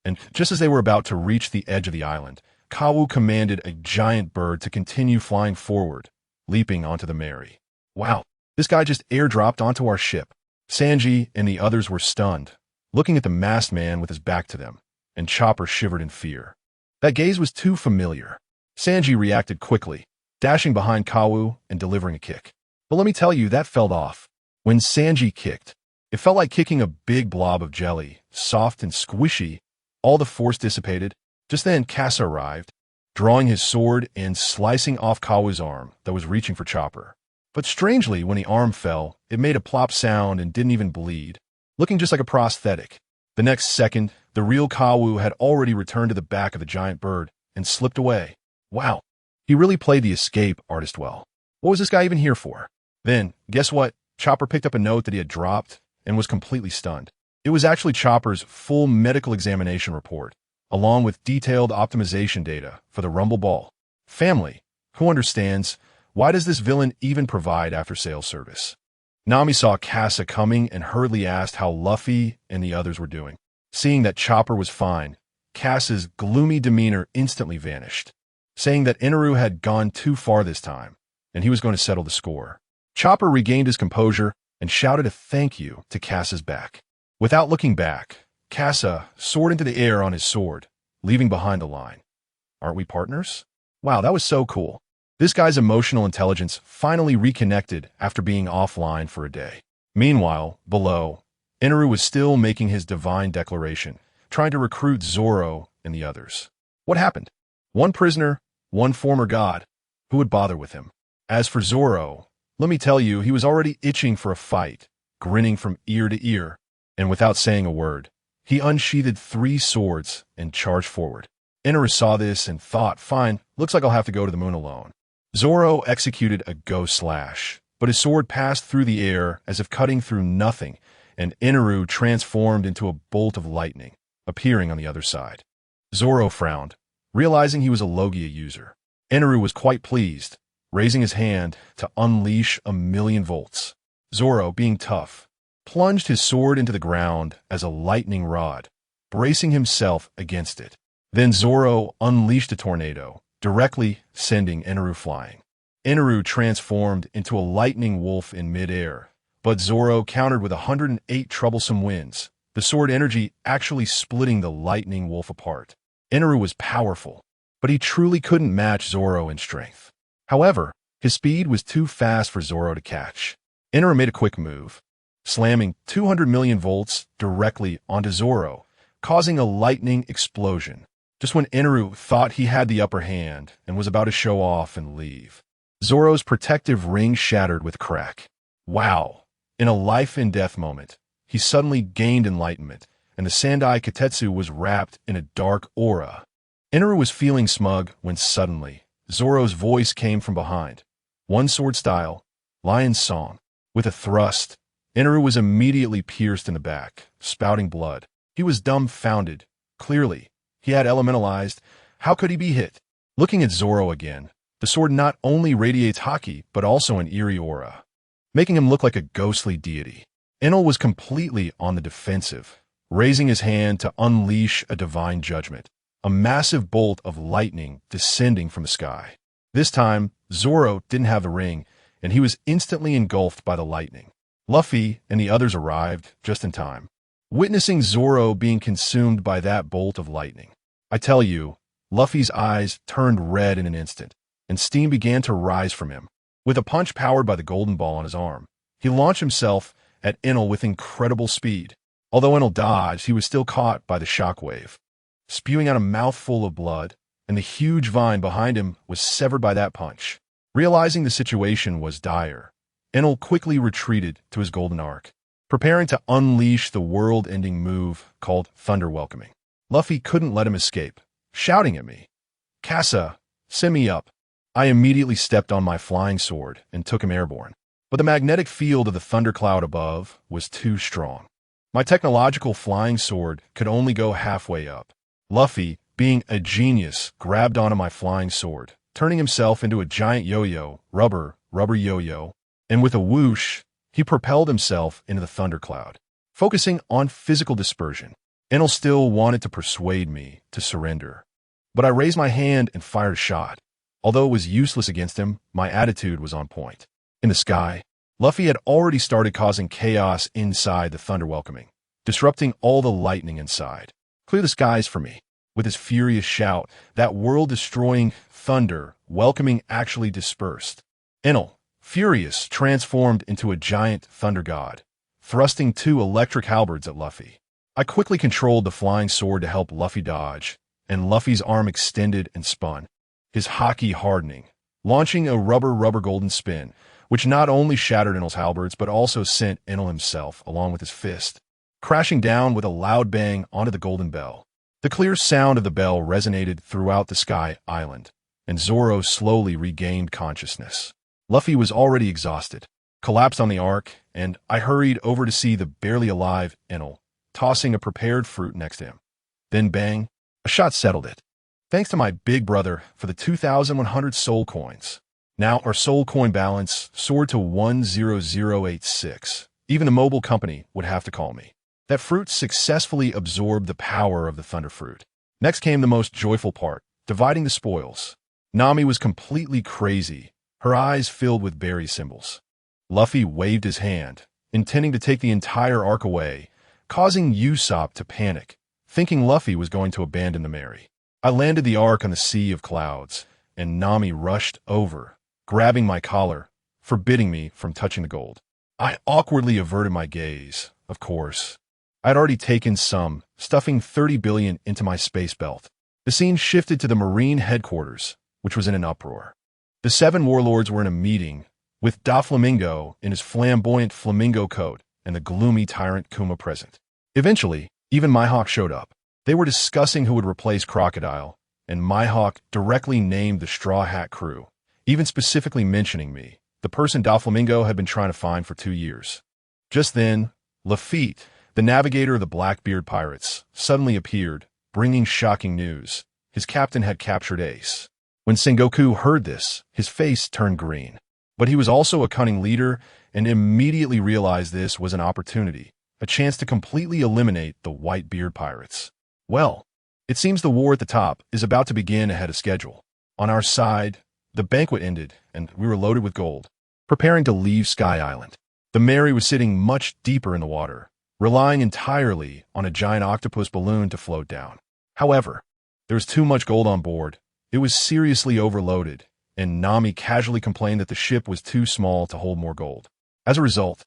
Speaker 1: and just as they were about to reach the edge of the island, Kawu commanded a giant bird to continue flying forward, leaping onto the Mary. Wow, this guy just airdropped onto our ship. Sanji and the others were stunned, looking at the masked man with his back to them, and Chopper shivered in fear. That gaze was too familiar. Sanji reacted quickly, dashing behind Kawu and delivering a kick. But let me tell you, that felt off. When Sanji kicked, it felt like kicking a big blob of jelly, soft and squishy. All the force dissipated. Just then, Casa arrived, drawing his sword and slicing off Kawu's arm that was reaching for Chopper. But strangely, when the arm fell, it made a plop sound and didn't even bleed, looking just like a prosthetic. The next second, the real Kawu had already returned to the back of the giant bird and slipped away. Wow, he really played the escape artist well. What was this guy even here for? Then, guess what? Chopper picked up a note that he had dropped and was completely stunned. It was actually Chopper's full medical examination report, along with detailed optimization data for the Rumble Ball. Family, who understands? Why does this villain even provide after-sales service? Nami saw Casa coming and hurriedly asked how Luffy and the others were doing. Seeing that Chopper was fine, Casa's gloomy demeanor instantly vanished, saying that Inaru had gone too far this time, and he was going to settle the score. Chopper regained his composure and shouted a thank you to Casa's back. Without looking back, Casa soared into the air on his sword, leaving behind the line, "Aren't we partners?" Wow, that was so cool. This guy's emotional intelligence finally reconnected after being offline for a day. Meanwhile, below, Inaru was still making his divine declaration, trying to recruit Zoro and the others. What happened? One prisoner, one former god. Who would bother with him? As for Zoro, let me tell you, he was already itching for a fight, grinning from ear to ear, and without saying a word, he unsheathed 3 swords and charged forward. Inaru saw this and thought, fine, looks like I'll have to go to the moon alone. Zoro executed a ghost slash, but his sword passed through the air as if cutting through nothing, and Inaru transformed into a bolt of lightning, appearing on the other side. Zoro frowned, realizing he was a Logia user. Inaru was quite pleased, raising his hand to unleash 1,000,000 volts. Zoro, being tough, plunged his sword into the ground as a lightning rod, bracing himself against it. Then Zoro unleashed a tornado, directly sending Inaru flying. Inaru transformed into a lightning wolf in midair, but Zoro countered with 108 troublesome winds, the sword energy actually splitting the lightning wolf apart. Inaru was powerful, but he truly couldn't match Zoro in strength. However, his speed was too fast for Zoro to catch. Enel made a quick move, slamming 200 million volts directly onto Zoro, causing a lightning explosion. Just when Enel thought he had the upper hand and was about to show off and leave, Zoro's protective ring shattered with a crack. Wow! In a life-and-death moment, he suddenly gained enlightenment, and the Sandai Katetsu was wrapped in a dark aura. Enel was feeling smug when suddenly, Zoro's voice came from behind. One sword style, Lion's Song. With a thrust, Enel was immediately pierced in the back, spouting blood. He was dumbfounded. Clearly, he had elementalized. How could he be hit? Looking at Zoro again, the sword not only radiates haki, but also an eerie aura, making him look like a ghostly deity. Enel was completely on the defensive, raising his hand to unleash a divine judgment, a massive bolt of lightning descending from the sky. This time, Zoro didn't have the ring, and he was instantly engulfed by the lightning. Luffy and the others arrived just in time, witnessing Zoro being consumed by that bolt of lightning. I tell you, Luffy's eyes turned red in an instant, and steam began to rise from him. With a punch powered by the golden ball on his arm, he launched himself at Enel with incredible speed. Although Enel dodged, he was still caught by the shockwave, spewing out a mouthful of blood, and the huge vine behind him was severed by that punch. Realizing the situation was dire, Enel quickly retreated to his golden arc, preparing to unleash the world-ending move called Thunder Welcoming. Luffy couldn't let him escape, shouting at me, "Kassa, send me up." I immediately stepped on my flying sword and took him airborne, but the magnetic field of the thundercloud above was too strong. My technological flying sword could only go halfway up. Luffy, being a genius, grabbed onto my flying sword, turning himself into a giant yo-yo, rubber yo-yo, and with a whoosh, he propelled himself into the thundercloud. Focusing on physical dispersion, Enel still wanted to persuade me to surrender, but I raised my hand and fired a shot. Although it was useless against him, my attitude was on point. In the sky, Luffy had already started causing chaos inside the Thunder Welcoming, disrupting all the lightning inside. "Clear the skies for me." With his furious shout, that world-destroying Thunder Welcoming actually dispersed. Enel, furious, transformed into a giant thunder god, thrusting 2 electric halberds at Luffy. I quickly controlled the flying sword to help Luffy dodge, and Luffy's arm extended and spun, his haki hardening, launching a rubber golden spin, which not only shattered Enel's halberds but also sent Enel himself, along with his fist, crashing down with a loud bang onto the golden bell. The clear sound of the bell resonated throughout the Sky Island, and Zoro slowly regained consciousness. Luffy was already exhausted, collapsed on the arc, and I hurried over to see the barely alive Enel, tossing a prepared fruit next to him. Then bang, a shot settled it. Thanks to my big brother for the 2,100 soul coins. Now our soul coin balance soared to 10086. Even the mobile company would have to call me. That fruit successfully absorbed the power of the thunder fruit. Next came the most joyful part, dividing the spoils. Nami was completely crazy, her eyes filled with berry symbols. Luffy waved his hand, intending to take the entire ark away, causing Usopp to panic, thinking Luffy was going to abandon the Mary. I landed the ark on the sea of clouds, and Nami rushed over, grabbing my collar, forbidding me from touching the gold. I awkwardly averted my gaze, of course. I had already taken some, stuffing 30 billion into my space belt. The scene shifted to the Marine headquarters, which was in an uproar. The 7 warlords were in a meeting, with Doflamingo in his flamboyant flamingo coat and the gloomy tyrant Kuma present. Eventually, even Mihawk showed up. They were discussing who would replace Crocodile, and Mihawk directly named the Straw Hat crew, even specifically mentioning me, the person Doflamingo had been trying to find for 2 years. Just then, Lafitte, the navigator of the Blackbeard pirates, suddenly appeared, bringing shocking news. His captain had captured Ace. When Sengoku heard this, his face turned green. But he was also a cunning leader and immediately realized this was an opportunity, a chance to completely eliminate the Whitebeard pirates. Well, it seems the war at the top is about to begin ahead of schedule. On our side, the banquet ended and we were loaded with gold, preparing to leave Sky Island. The Mary was sitting much deeper in the water, relying entirely on a giant octopus balloon to float down. However, there was too much gold on board, It was seriously overloaded, and Nami casually complained that the ship was too small to hold more gold. As a result,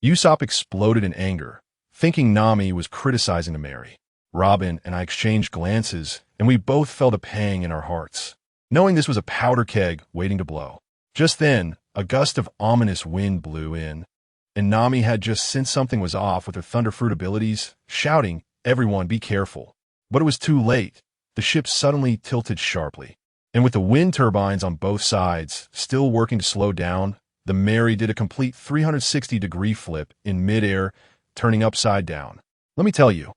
Speaker 1: Usopp exploded in anger, thinking Nami was criticizing the Mary. Robin and I exchanged glances, and we both felt a pang in our hearts, knowing this was a powder keg waiting to blow. Just then, a gust of ominous wind blew in, and Nami had just sensed something was off with her Thunderfruit abilities, shouting, "Everyone, be careful." But it was too late. The ship suddenly tilted sharply, and with the wind turbines on both sides still working to slow down, the Mary did a complete 360-degree flip in midair, turning upside down. Let me tell you,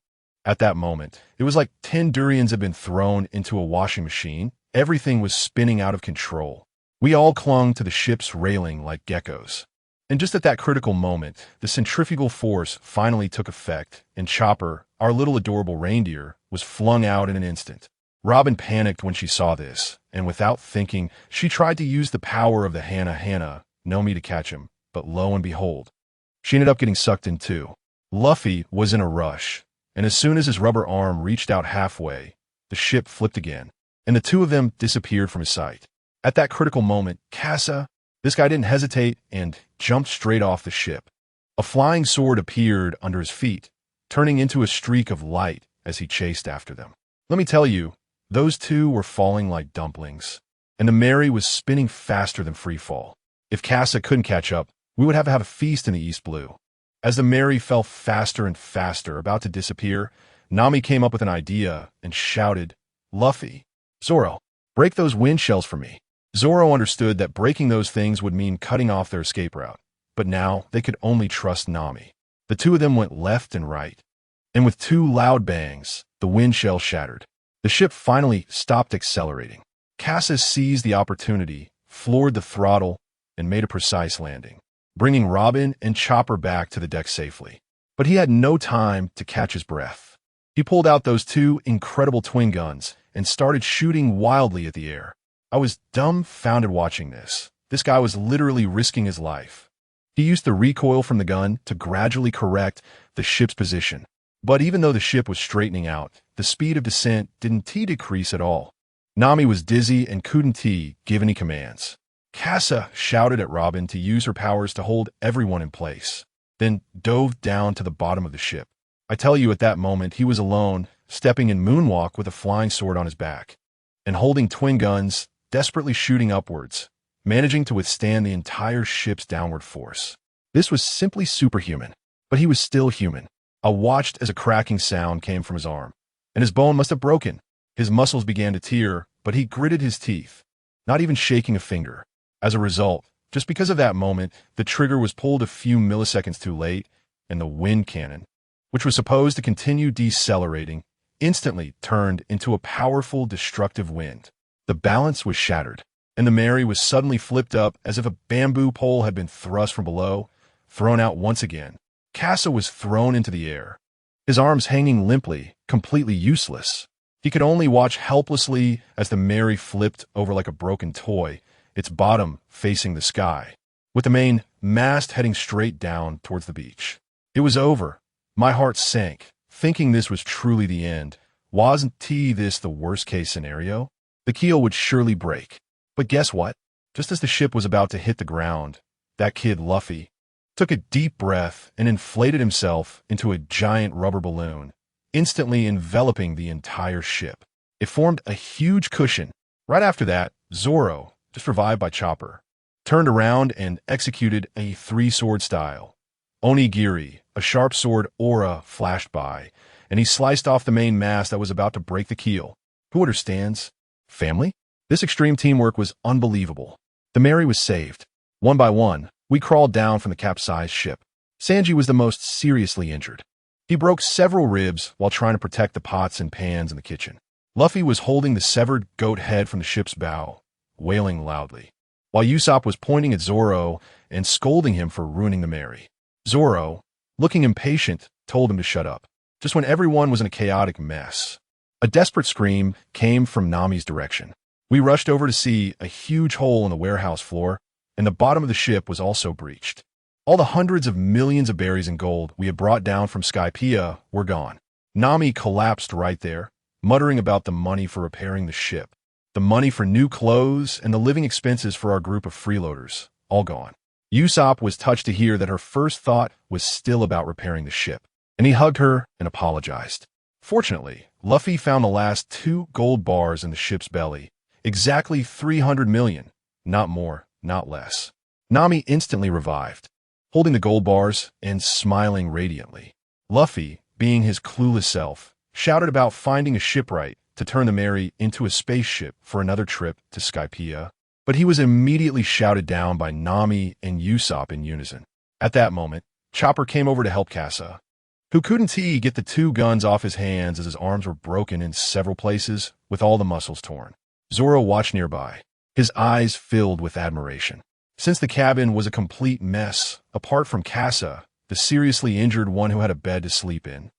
Speaker 1: at that moment, it was like 10 durians had been thrown into a washing machine. Everything was spinning out of control. We all clung to the ship's railing like geckos. And just at that critical moment, the centrifugal force finally took effect, and Chopper, our little adorable reindeer, was flung out in an instant. Robin panicked when she saw this, and without thinking, she tried to use the power of the Hana no me to catch him, but lo and behold, she ended up getting sucked in too. Luffy was in a rush, and as soon as his rubber arm reached out halfway, the ship flipped again, and the two of them disappeared from his sight. At that critical moment, Casa, this guy didn't hesitate and jumped straight off the ship. A flying sword appeared under his feet, turning into a streak of light as he chased after them. Let me tell you, those two were falling like dumplings, and the Mary was spinning faster than freefall. If Casa couldn't catch up, we would have to have a feast in the East Blue. As the Mary fell faster and faster, about to disappear, Nami came up with an idea and shouted, "Luffy, Zoro, break those wind shells for me." Zoro understood that breaking those things would mean cutting off their escape route, but now they could only trust Nami. The two of them went left and right, and with two loud bangs, the wind shell shattered. The ship finally stopped accelerating. Cassius seized the opportunity, floored the throttle, and made a precise landing, bringing Robin and Chopper back to the deck safely. But he had no time to catch his breath. He pulled out those two incredible twin guns and started shooting wildly at the air. I was dumbfounded watching this. This guy was literally risking his life. He used the recoil from the gun to gradually correct the ship's position. But even though the ship was straightening out, the speed of descent didn't decrease at all. Nami was dizzy and couldn't give any commands. Casa shouted at Robin to use her powers to hold everyone in place, then dove down to the bottom of the ship. I tell you, at that moment, he was alone, stepping in moonwalk with a flying sword on his back, and holding twin guns, desperately shooting upwards, managing to withstand the entire ship's downward force. This was simply superhuman, but he was still human. I watched as a cracking sound came from his arm, and his bone must have broken. His muscles began to tear, but he gritted his teeth, not even shaking a finger. As a result, just because of that moment, the trigger was pulled a few milliseconds too late, and the wind cannon, which was supposed to continue decelerating, instantly turned into a powerful, destructive wind. The balance was shattered, and the Mary was suddenly flipped up as if a bamboo pole had been thrust from below, thrown out once again. Casa was thrown into the air, his arms hanging limply, completely useless. He could only watch helplessly as the Mary flipped over like a broken toy, its bottom facing the sky, with the main mast heading straight down towards the beach. It was over. My heart sank, thinking this was truly the end. Wasn't this the worst-case scenario? The keel would surely break. But guess what? Just as the ship was about to hit the ground, that kid Luffy took a deep breath and inflated himself into a giant rubber balloon, instantly enveloping the entire ship. It formed a huge cushion. Right after that, Zoro, just revived by Chopper, turned around and executed a three-sword style. Onigiri, a sharp sword aura, flashed by, and he sliced off the main mast that was about to break the keel. Who understands? Family? This extreme teamwork was unbelievable. The Mary was saved. One by one, we crawled down from the capsized ship. Sanji was the most seriously injured. He broke several ribs while trying to protect the pots and pans in the kitchen. Luffy was holding the severed goat head from the ship's bow, wailing loudly, while Usopp was pointing at Zoro and scolding him for ruining the Mary. Zoro, looking impatient, told him to shut up, just when everyone was in a chaotic mess. A desperate scream came from Nami's direction. We rushed over to see a huge hole in the warehouse floor, and the bottom of the ship was also breached. All the hundreds of millions of berries and gold we had brought down from Skypiea were gone. Nami collapsed right there, muttering about the money for repairing the ship. The money for new clothes and the living expenses for our group of freeloaders, all gone. Usopp was touched to hear that her first thought was still about repairing the ship, and he hugged her and apologized. Fortunately, Luffy found the last 2 gold bars in the ship's belly, exactly 300 million, not more, not less. Nami instantly revived, holding the gold bars and smiling radiantly. Luffy, being his clueless self, shouted about finding a shipwright to turn the Mary into a spaceship for another trip to Skypiea, but he was immediately shouted down by Nami and Usopp in unison. At that moment, Chopper came over to help Kasa, who couldn't get the 2 guns off his hands as his arms were broken in several places with all the muscles torn. Zoro watched nearby, his eyes filled with admiration. Since the cabin was a complete mess, apart from Kasa, the seriously injured one who had a bed to sleep in,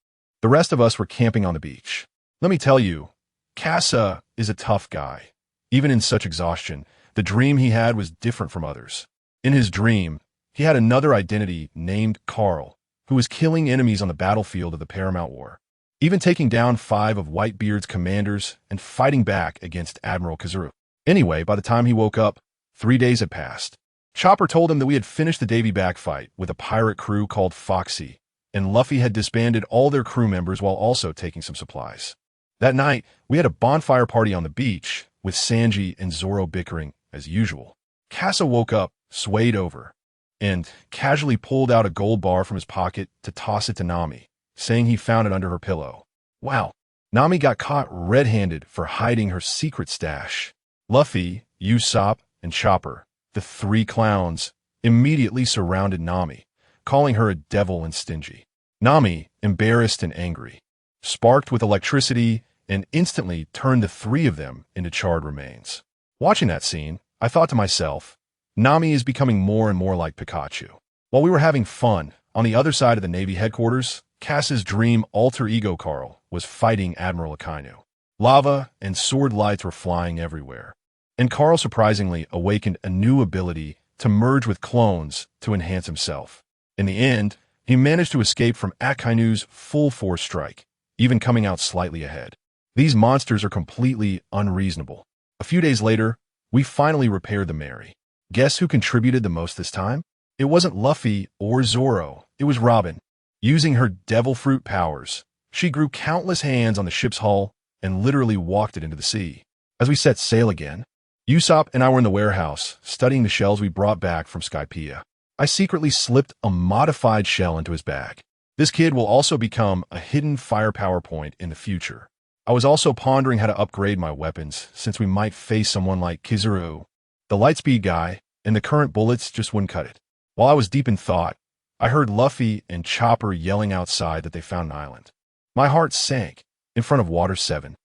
Speaker 1: the rest of us were camping on the beach. Let me tell you, Kasa is a tough guy. Even in such exhaustion, the dream he had was different from others. In his dream, he had another identity named Carl, who was killing enemies on the battlefield of the Paramount War, even taking down 5 of Whitebeard's commanders and fighting back against Admiral Kazuru. Anyway, by the time he woke up, 3 days had passed. Chopper told him that we had finished the Davy back fight with a pirate crew called Foxy, and Luffy had disbanded all their crew members while also taking some supplies. That night, we had a bonfire party on the beach, with Sanji and Zoro bickering as usual. Kasa woke up, swayed over, and casually pulled out a gold bar from his pocket to toss it to Nami, saying he found it under her pillow. Wow. Nami got caught red-handed for hiding her secret stash. Luffy, Usopp, and Chopper, the 3 clowns, immediately surrounded Nami, calling her a devil and stingy. Nami, embarrassed and angry, sparked with electricity and instantly turned the 3 of them into charred remains. Watching that scene, I thought to myself, Nami is becoming more and more like Pikachu. While we were having fun, on the other side of the Navy headquarters, Cass's dream alter ego Carl was fighting Admiral Akainu. Lava and sword lights were flying everywhere, and Carl surprisingly awakened a new ability to merge with clones to enhance himself. In the end, he managed to escape from Akainu's full-force strike, even coming out slightly ahead. These monsters are completely unreasonable. A few days later, we finally repaired the Mary. Guess who contributed the most this time? It wasn't Luffy or Zoro, it was Robin. Using her devil fruit powers, she grew countless hands on the ship's hull and literally walked it into the sea. As we set sail again, Usopp and I were in the warehouse, studying the shells we brought back from Skypiea. I secretly slipped a modified shell into his bag. This kid will also become a hidden firepower point in the future. I was also pondering how to upgrade my weapons, since we might face someone like Kizuru, the lightspeed guy, and the current bullets just wouldn't cut it. While I was deep in thought, I heard Luffy and Chopper yelling outside that they found an island. My heart sank in front of Water 7,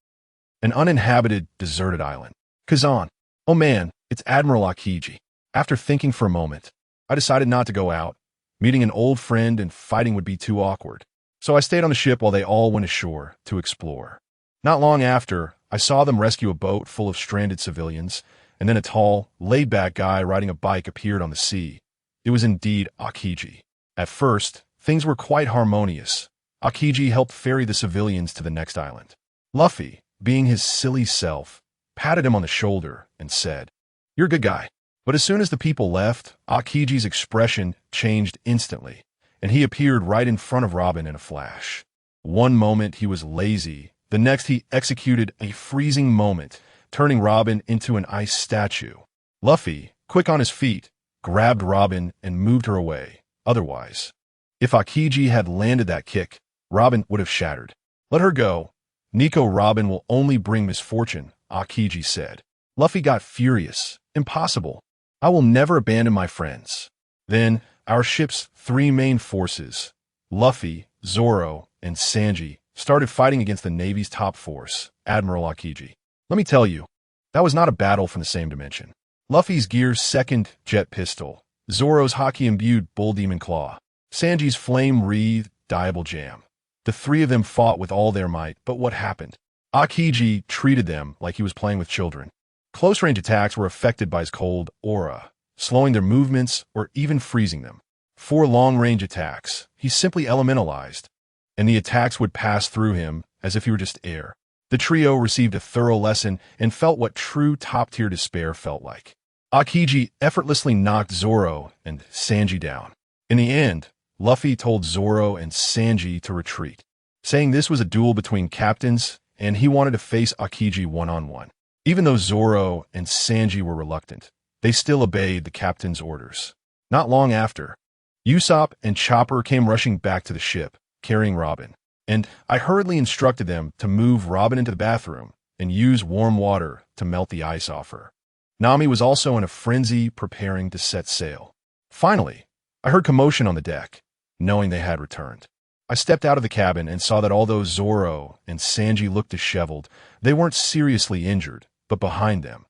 Speaker 1: an uninhabited, deserted island. Kazan. Oh man, it's Admiral Aokiji. After thinking for a moment, I decided not to go out. Meeting an old friend and fighting would be too awkward. So I stayed on the ship while they all went ashore to explore. Not long after, I saw them rescue a boat full of stranded civilians, and then a tall, laid-back guy riding a bike appeared on the sea. It was indeed Aokiji. At first, things were quite harmonious. Aokiji helped ferry the civilians to the next island. Luffy, being his silly self, patted him on the shoulder and said, "You're a good guy." But as soon as the people left, Aokiji's expression changed instantly, and he appeared right in front of Robin in a flash. One moment he was lazy, the next he executed a freezing moment, turning Robin into an ice statue. Luffy, quick on his feet, grabbed Robin and moved her away. Otherwise, if Aokiji had landed that kick, Robin would have shattered. "Let her go. Nico Robin will only bring misfortune," Aokiji said. Luffy got furious. "Impossible. I will never abandon my friends." Then, our ship's 3 main forces, Luffy, Zoro, and Sanji, started fighting against the Navy's top force, Admiral Aokiji. Let me tell you, that was not a battle from the same dimension. Luffy's Gear's 2nd jet pistol, Zoro's hockey-imbued Bull Demon Claw, Sanji's flame-wreathed Diable Jam. The 3 of them fought with all their might, but what happened? Aokiji treated them like he was playing with children. Close-range attacks were affected by his cold aura, slowing their movements or even freezing them. For long-range attacks, he simply elementalized, and the attacks would pass through him as if he were just air. The trio received a thorough lesson and felt what true top-tier despair felt like. Aokiji effortlessly knocked Zoro and Sanji down. In the end, Luffy told Zoro and Sanji to retreat, saying this was a duel between captains and he wanted to face Aokiji one-on-one. Even though Zoro and Sanji were reluctant, they still obeyed the captain's orders. Not long after, Usopp and Chopper came rushing back to the ship, carrying Robin, and I hurriedly instructed them to move Robin into the bathroom and use warm water to melt the ice off her. Nami was also in a frenzy preparing to set sail. Finally, I heard commotion on the deck, knowing they had returned. I stepped out of the cabin and saw that although Zoro and Sanji looked disheveled, they weren't seriously injured, but behind them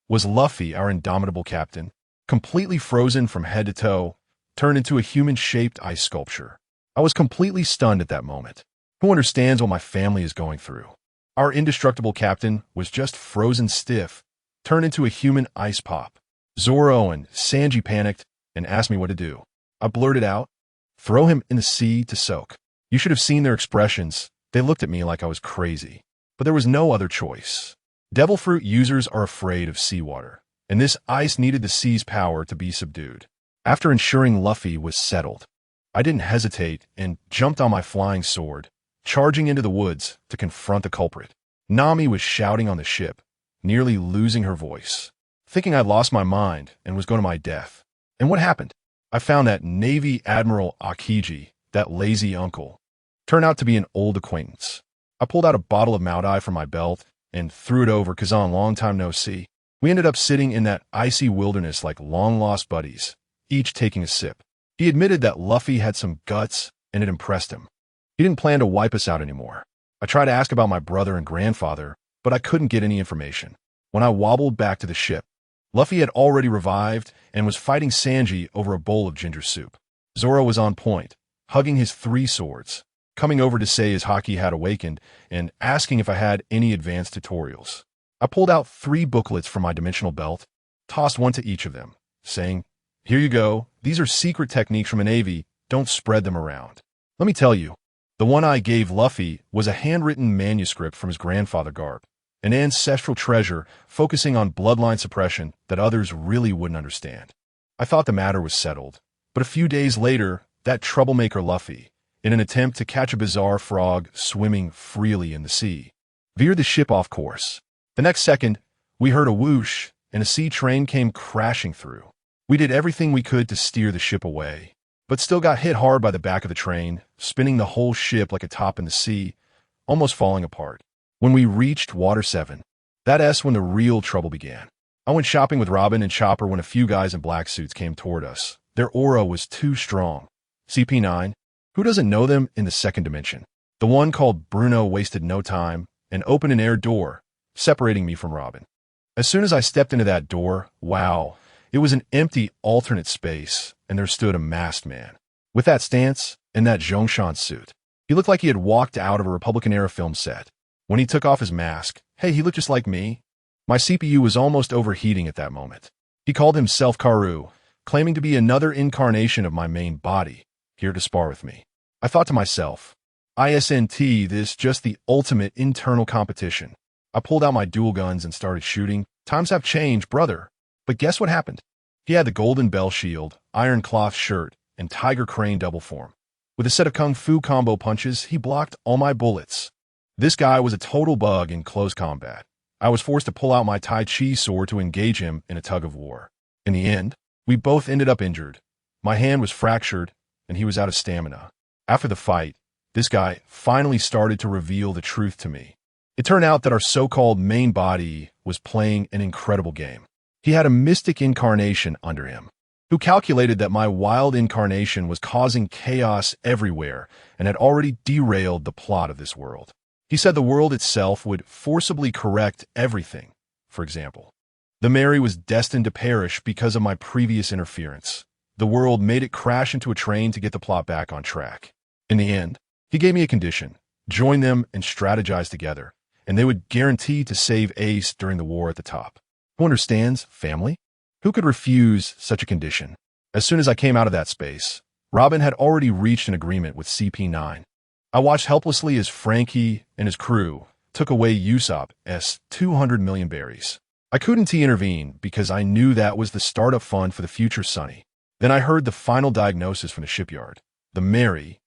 Speaker 1: was Luffy, our indomitable captain, completely frozen from head to toe, turned into a human-shaped ice sculpture. I was completely stunned at that moment. Who understands what my family is going through? Our indestructible captain was just frozen stiff, turned into a human ice pop. Zoro and Sanji panicked and asked me what to do. I blurted out, "Throw him in the sea to soak." You should have seen their expressions. They looked at me like I was crazy. But there was no other choice. Devil fruit users are afraid of seawater, and this ice needed the sea's power to be subdued. After ensuring Luffy was settled, I didn't hesitate and jumped on my flying sword, charging into the woods to confront the culprit. Nami was shouting on the ship, nearly losing her voice, thinking I'd lost my mind and was going to my death. And what happened? I found that Navy Admiral Aokiji, that lazy uncle, turned out to be an old acquaintance. I pulled out a bottle of Mount from my belt and threw it over Kazan, long time no see. We ended up sitting in that icy wilderness like long-lost buddies, each taking a sip. He admitted that Luffy had some guts and it impressed him. He didn't plan to wipe us out anymore. I tried to ask about my brother and grandfather, but I couldn't get any information. When I wobbled back to the ship, Luffy had already revived and was fighting Sanji over a bowl of ginger soup. Zoro was on point, hugging his 3 swords, coming over to say his haki had awakened and asking if I had any advanced tutorials. I pulled out 3 booklets from my dimensional belt, tossed one to each of them, saying, "Here you go. These are secret techniques from a Navy. Don't spread them around." Let me tell you, the one I gave Luffy was a handwritten manuscript from his grandfather Garp, an ancestral treasure focusing on bloodline suppression that others really wouldn't understand. I thought the matter was settled, but a few days later, that troublemaker Luffy, in an attempt to catch a bizarre frog swimming freely in the sea, veered the ship off course. The next second, we heard a whoosh, and a sea train came crashing through. We did everything we could to steer the ship away, but still got hit hard by the back of the train, spinning the whole ship like a top in the sea, almost falling apart. When we reached Water 7, that's when the real trouble began. I went shopping with Robin and Chopper when a few guys in black suits came toward us. Their aura was too strong. CP9, who doesn't know them in the second dimension? The one called Bruno wasted no time and opened an air door, separating me from Robin. As soon as I stepped into that door, wow, it was an empty alternate space, and there stood a masked man. With that stance and that Zhongshan suit, he looked like he had walked out of a Republican-era film set. When he took off his mask, hey, he looked just like me. My CPU was almost overheating at that moment. He called himself Karu, claiming to be another incarnation of my main body, here to spar with me. I thought to myself, ISNT, this just the ultimate internal competition. I pulled out my dual guns and started shooting. Times have changed, brother. But guess what happened? He had the golden bell shield, iron cloth shirt, and tiger crane double form. With a set of kung fu combo punches, he blocked all my bullets. This guy was a total bug in close combat. I was forced to pull out my Tai Chi sword to engage him in a tug of war. In the end, we both ended up injured. My hand was fractured, and he was out of stamina. After the fight, this guy finally started to reveal the truth to me. It turned out that our so-called main body was playing an incredible game. He had a mystic incarnation under him, who calculated that my wild incarnation was causing chaos everywhere and had already derailed the plot of this world. He said the world itself would forcibly correct everything. For example, the Mary was destined to perish because of my previous interference. The world made it crash into a train to get the plot back on track. In the end, he gave me a condition: join them and strategize together, and they would guarantee to save Ace during the war at the top. Who understands? Family? Who could refuse such a condition? As soon as I came out of that space, Robin had already reached an agreement with CP9. I watched helplessly as Frankie and his crew took away Usopp's 200 million berries. I couldn't intervene because I knew that was the startup fund for the future Sunny. Then I heard the final diagnosis from the shipyard. The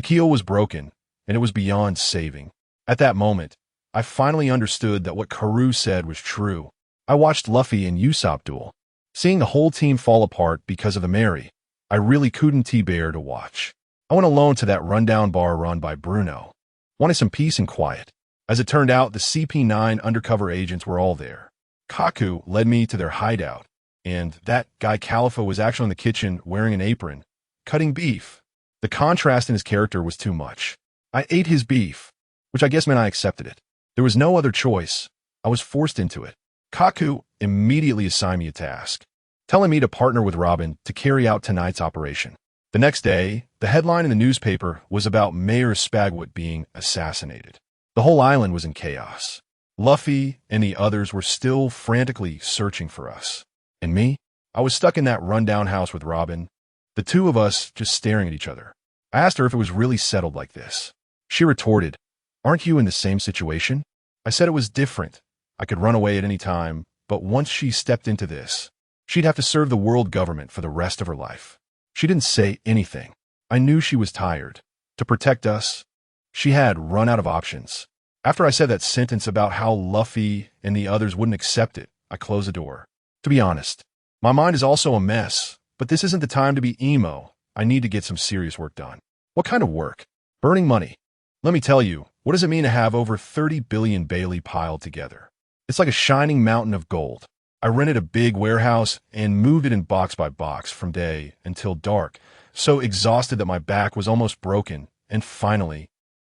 Speaker 1: keel was broken, and it was beyond saving. At that moment, I finally understood that what Karoo said was true. I watched Luffy and Usopp duel. Seeing the whole team fall apart because of the Mary, I really couldn't bear to watch. I went alone to that rundown bar run by Bruno. Wanted some peace and quiet. As it turned out, the CP9 undercover agents were all there. Kaku led me to their hideout, and that guy Califa was actually in the kitchen wearing an apron, cutting beef. The contrast in his character was too much. I ate his beef, which I guess meant I accepted it. There was no other choice. I was forced into it. Kaku immediately assigned me a task, telling me to partner with Robin to carry out tonight's operation. The next day, the headline in the newspaper was about Mayor Spagwood being assassinated. The whole island was in chaos. Luffy and the others were still frantically searching for us. And me? I was stuck in that rundown house with Robin, the two of us just staring at each other. I asked her if it was really settled like this. She retorted, "Aren't you in the same situation?" I said it was different. I could run away at any time, but once she stepped into this, she'd have to serve the world government for the rest of her life. She didn't say anything. I knew she was tired. To protect us, she had run out of options. After I said that sentence about how Luffy and the others wouldn't accept it, I closed the door. To be honest, my mind is also a mess, but this isn't the time to be emo. I need to get some serious work done. What kind of work? Burning money. Let me tell you, what does it mean to have over 30 billion Bailey piled together? It's like a shining mountain of gold. I rented a big warehouse and moved it in box by box from day until dark, so exhausted that my back was almost broken, and finally,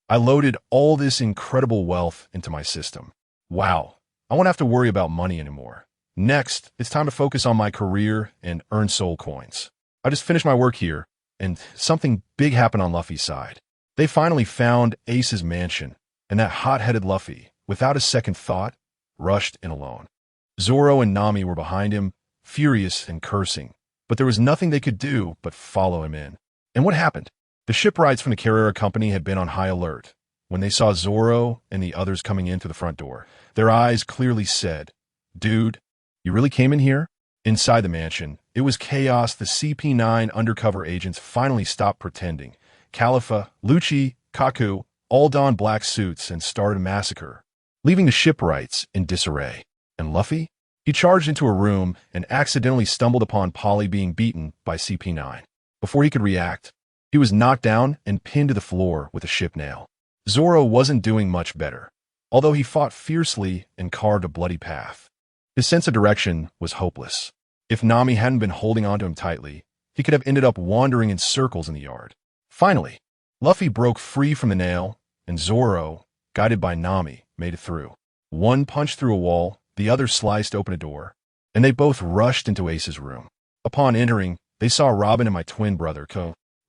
Speaker 1: I loaded all this incredible wealth into my system. Wow, I won't have to worry about money anymore. Next, it's time to focus on my career and earn soul coins. I just finished my work here, and something big happened on Luffy's side. They finally found Ace's mansion, and that hot-headed Luffy, without a second thought, rushed in alone. Zoro and Nami were behind him, furious and cursing, but there was nothing they could do but follow him in. And what happened? The shipwrights from the Carrera Company had been on high alert. When they saw Zoro and the others coming in through the front door, their eyes clearly said, "Dude, you really came in here?" Inside the mansion, it was chaos. The CP9 undercover agents finally stopped pretending. Califa, Lucci, Kaku all donned black suits and started a massacre, leaving the shipwrights in disarray. And Luffy? He charged into a room and accidentally stumbled upon Polly being beaten by CP9. Before he could react, he was knocked down and pinned to the floor with a ship nail. Zoro wasn't doing much better, although he fought fiercely and carved a bloody path. His sense of direction was hopeless. If Nami hadn't been holding onto him tightly, he could have ended up wandering in circles in the yard. Finally, Luffy broke free from the nail, and Zoro, guided by Nami, made it through. One punched through a wall, the other sliced open a door, and they both rushed into Ace's room. Upon entering, they saw Robin and my twin brother,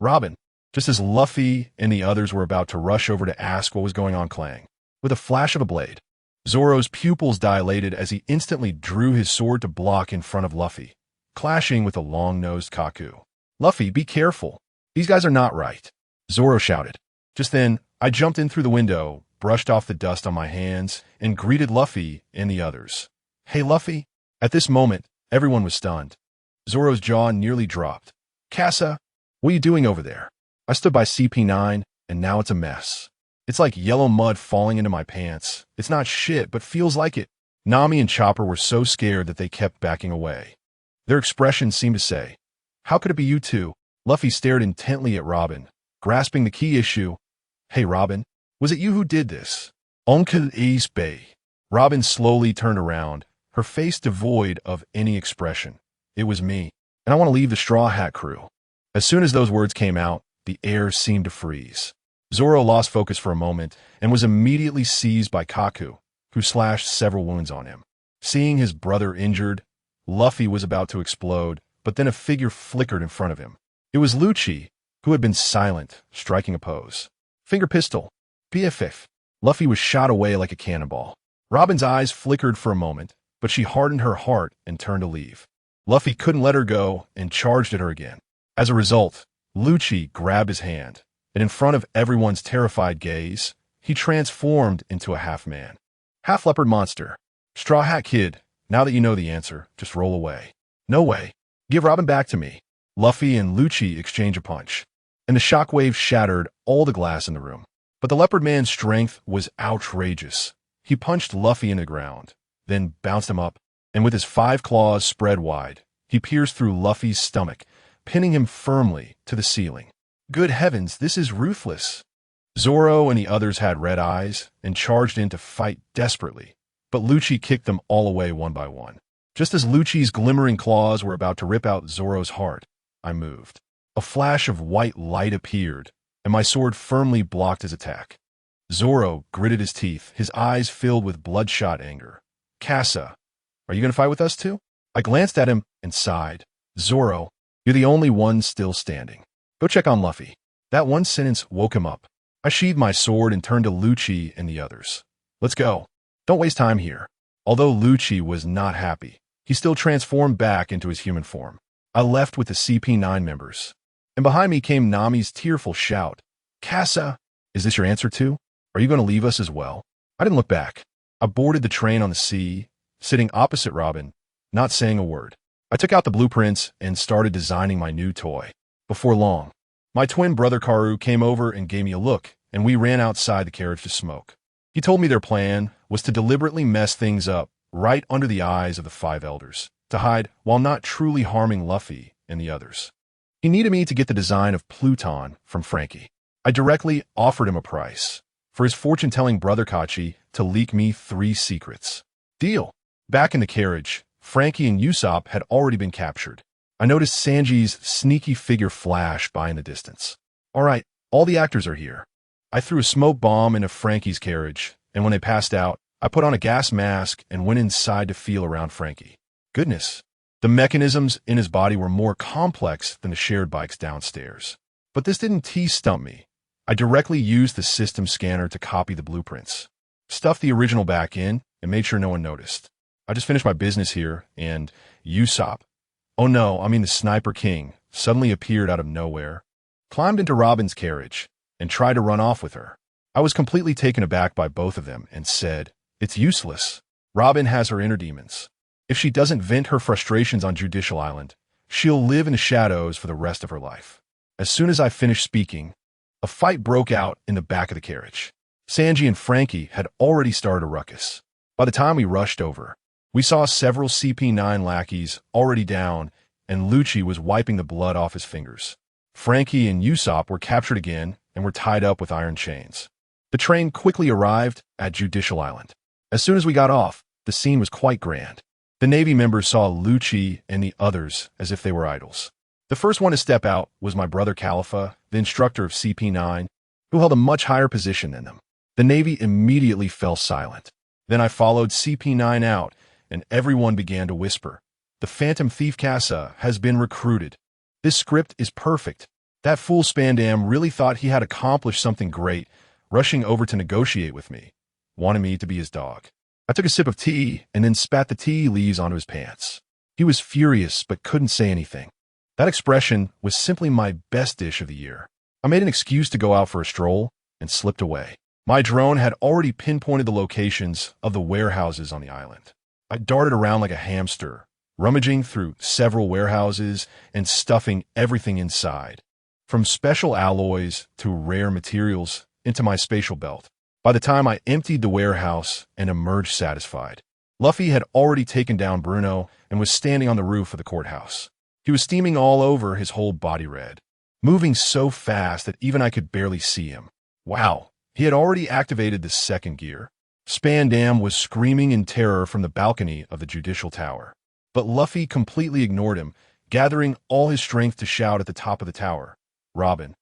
Speaker 1: Robin, just as Luffy and the others were about to rush over to ask what was going on, Clang. With a flash of a blade, Zoro's pupils dilated as he instantly drew his sword to block in front of Luffy, clashing with the long-nosed Kaku. "Luffy, be careful. These guys are not right," Zoro shouted. Just then, I jumped in through the window, brushed off the dust on my hands, and greeted Luffy and the others. "Hey, Luffy." At this moment, everyone was stunned. Zoro's jaw nearly dropped. "Casa, what are you doing over there?" I stood by CP9, and now it's a mess. It's like yellow mud falling into my pants. It's not shit, but feels like it. Nami and Chopper were so scared that they kept backing away. Their expressions seemed to say, "How could it be you two?" Luffy stared intently at Robin, grasping the key issue. "Hey, Robin, was it you who did this?" "Onkel Ace Bay." Robin slowly turned around, her face devoid of any expression. "It was me, and I want to leave the Straw Hat crew." As soon as those words came out, the air seemed to freeze. Zoro lost focus for a moment and was immediately seized by Kaku, who slashed several wounds on him. Seeing his brother injured, Luffy was about to explode, but then a figure flickered in front of him. It was Lucci, who had been silent, striking a pose. Finger pistol. PFF. Luffy was shot away like a cannonball. Robin's eyes flickered for a moment, but she hardened her heart and turned to leave. Luffy couldn't let her go and charged at her again. As a result, Lucci grabbed his hand, and in front of everyone's terrified gaze, he transformed into a half-man, half-leopard monster. Straw Hat Kid, now that you know the answer, just roll away. No way. Give Robin back to me. Luffy and Lucci exchange a punch, and the shockwave shattered all the glass in the room. But the leopard man's strength was outrageous. He punched Luffy in the ground, then bounced him up, and with his 5 claws spread wide, he pierced through Luffy's stomach, pinning him firmly to the ceiling. Good heavens, this is ruthless. Zoro and the others had red eyes and charged in to fight desperately, but Lucci kicked them all away one by one. Just as Lucci's glimmering claws were about to rip out Zoro's heart, I moved. A flash of white light appeared, and my sword firmly blocked his attack. Zoro gritted his teeth, his eyes filled with bloodshot anger. Casa, are you going to fight with us too? I glanced at him and sighed. Zoro, you're the only one still standing. Go check on Luffy. That one sentence woke him up. I sheathed my sword and turned to Lucci and the others. Let's go. Don't waste time here. Although Lucci was not happy, he still transformed back into his human form. I left with the CP9 members, and behind me came Nami's tearful shout. Casa, is this your answer too? Are you going to leave us as well? I didn't look back. I boarded the train on the sea, sitting opposite Robin, not saying a word. I took out the blueprints and started designing my new toy. Before long, my twin brother Karu came over and gave me a look, and we ran outside the carriage to smoke. He told me their plan was to deliberately mess things up right under the eyes of the 5 elders, to hide while not truly harming Luffy and the others. He needed me to get the design of Pluton from Frankie. I directly offered him a price for his fortune-telling brother Kachi to leak me 3 secrets. Deal. Back in the carriage, Frankie and Usopp had already been captured. I noticed Sanji's sneaky figure flash by in the distance. All right, all the actors are here. I threw a smoke bomb into Frankie's carriage, and when they passed out, I put on a gas mask and went inside to feel around Frankie. Goodness, the mechanisms in his body were more complex than the shared bikes downstairs. But this didn't stump me. I directly used the system scanner to copy the blueprints, stuffed the original back in, and made sure no one noticed. I just finished my business here, and Usopp, oh no, I mean the Sniper King, suddenly appeared out of nowhere, climbed into Robin's carriage, and tried to run off with her. I was completely taken aback by both of them and said, it's useless. Robin has her inner demons. If she doesn't vent her frustrations on Judicial Island, she'll live in the shadows for the rest of her life. As soon as I finished speaking, a fight broke out in the back of the carriage. Sanji and Frankie had already started a ruckus. By the time we rushed over, we saw several CP9 lackeys already down, and Lucci was wiping the blood off his fingers. Frankie and Usopp were captured again and were tied up with iron chains. The train quickly arrived at Judicial Island. As soon as we got off, the scene was quite grand. The Navy members saw Lucci and the others as if they were idols. The first one to step out was my brother Khalifa, the instructor of CP9, who held a much higher position than them. The Navy immediately fell silent. Then I followed CP9 out, and everyone began to whisper, "The Phantom Thief Casa has been recruited. This script is perfect." That fool Spandam really thought he had accomplished something great, rushing over to negotiate with me, wanting me to be his dog. I took a sip of tea and then spat the tea leaves onto his pants. He was furious but couldn't say anything. That expression was simply my best dish of the year. I made an excuse to go out for a stroll and slipped away. My drone had already pinpointed the locations of the warehouses on the island. I darted around like a hamster, rummaging through several warehouses and stuffing everything inside, from special alloys to rare materials, into my spatial belt. By the time I emptied the warehouse and emerged satisfied, Luffy had already taken down Bruno and was standing on the roof of the courthouse. He was steaming all over, his whole body red, moving so fast that even I could barely see him. Wow, he had already activated the second gear. Spandam was screaming in terror from the balcony of the Judicial Tower. But Luffy completely ignored him, gathering all his strength to shout at the top of the tower, "Robin,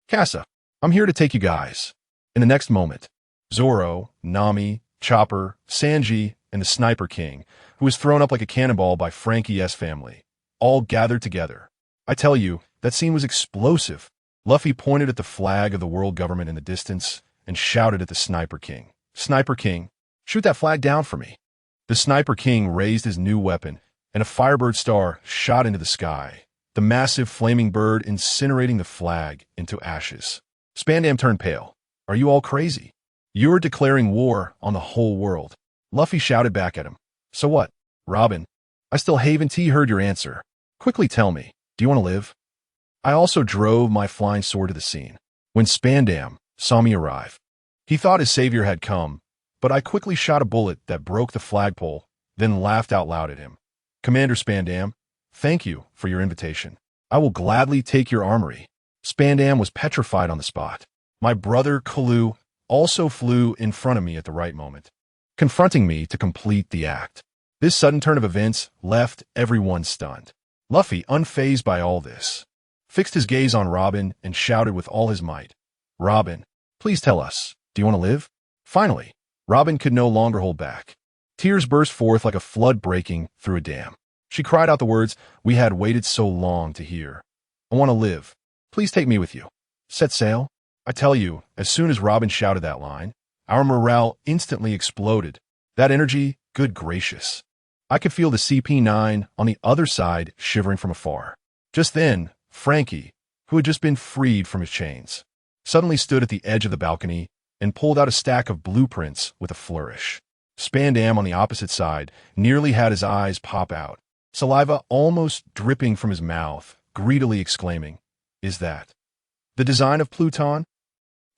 Speaker 1: Casa, I'm here to take you guys." In the next moment, Zoro, Nami, Chopper, Sanji, and the Sniper King, who was thrown up like a cannonball by Frankie S. family, all gathered together. I tell you, that scene was explosive. Luffy pointed at the flag of the world government in the distance and shouted at the Sniper King, "Sniper King, shoot that flag down for me." The Sniper King raised his new weapon, and a Firebird star shot into the sky, the massive flaming bird incinerating the flag into ashes. Spandam turned pale. "Are you all crazy?" You're declaring war on the whole world. Luffy shouted back at him. So what, Robin? I still haven't heard your answer. Quickly tell me, do you want to live? I also drove my flying sword to the scene. When Spandam saw me arrive, he thought his savior had come, but I quickly shot a bullet that broke the flagpole, then laughed out loud at him. Commander Spandam, thank you for your invitation. I will gladly take your armory. Spandam was petrified on the spot. My brother, Kalu, also flew in front of me at the right moment, confronting me to complete the act. This sudden turn of events left everyone stunned. Luffy, unfazed by all this, fixed his gaze on Robin and shouted with all his might, Robin, please tell us, do you want to live? Finally, Robin could no longer hold back. Tears burst forth like a flood breaking through a dam. She cried out the words we had waited so long to hear. I want to live. Please take me with you. Set sail? I tell you, as soon as Robin shouted that line, our morale instantly exploded. That energy, good gracious. I could feel the CP9 on the other side shivering from afar. Just then, Frankie, who had just been freed from his chains, suddenly stood at the edge of the balcony and pulled out a stack of blueprints with a flourish. Spandam on the opposite side nearly had his eyes pop out, saliva almost dripping from his mouth, greedily exclaiming, Is that the design of Pluton?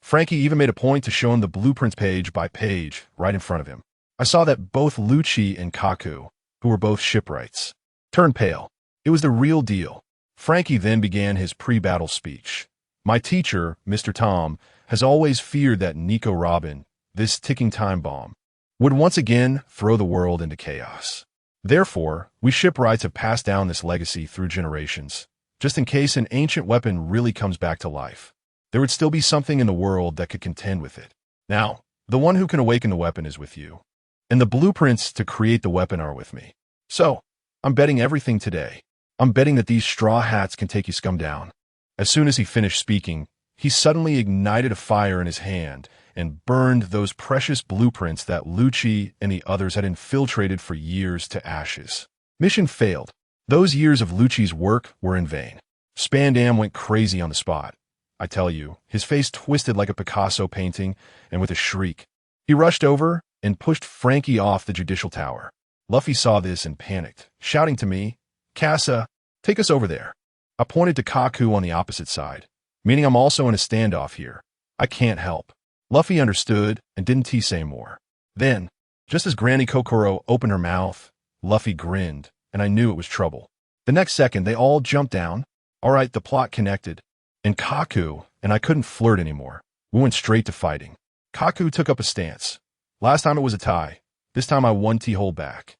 Speaker 1: Frankie even made a point to show him the blueprints page by page right in front of him. I saw that both Lucci and Kaku, who were both shipwrights, turned pale. It was the real deal. Frankie then began his pre-battle speech. My teacher, Mr. Tom, has always feared that Nico Robin, this ticking time bomb, would once again throw the world into chaos. Therefore, we shipwrights have passed down this legacy through generations, just in case an ancient weapon really comes back to life. There would still be something in the world that could contend with it. Now, the one who can awaken the weapon is with you, and the blueprints to create the weapon are with me. So, I'm betting everything today. I'm betting that these straw hats can take you scum down. As soon as he finished speaking, he suddenly ignited a fire in his hand and burned those precious blueprints that Lucci and the others had infiltrated for years to ashes. Mission failed. Those years of Lucci's work were in vain. Spandam went crazy on the spot. I tell you, his face twisted like a Picasso painting, and with a shriek, he rushed over and pushed Frankie off the judicial tower. Luffy saw this and panicked, shouting to me, Casa, take us over there. I pointed to Kaku on the opposite side, meaning I'm also in a standoff here. I can't help. Luffy understood and didn't say more. Then, just as Granny Kokoro opened her mouth, Luffy grinned, and I knew it was trouble. The next second, they all jumped down. All right, the plot connected. And Kaku and I couldn't flirt anymore. We went straight to fighting. Kaku took up a stance. Last time it was a tie. This time I won hold back.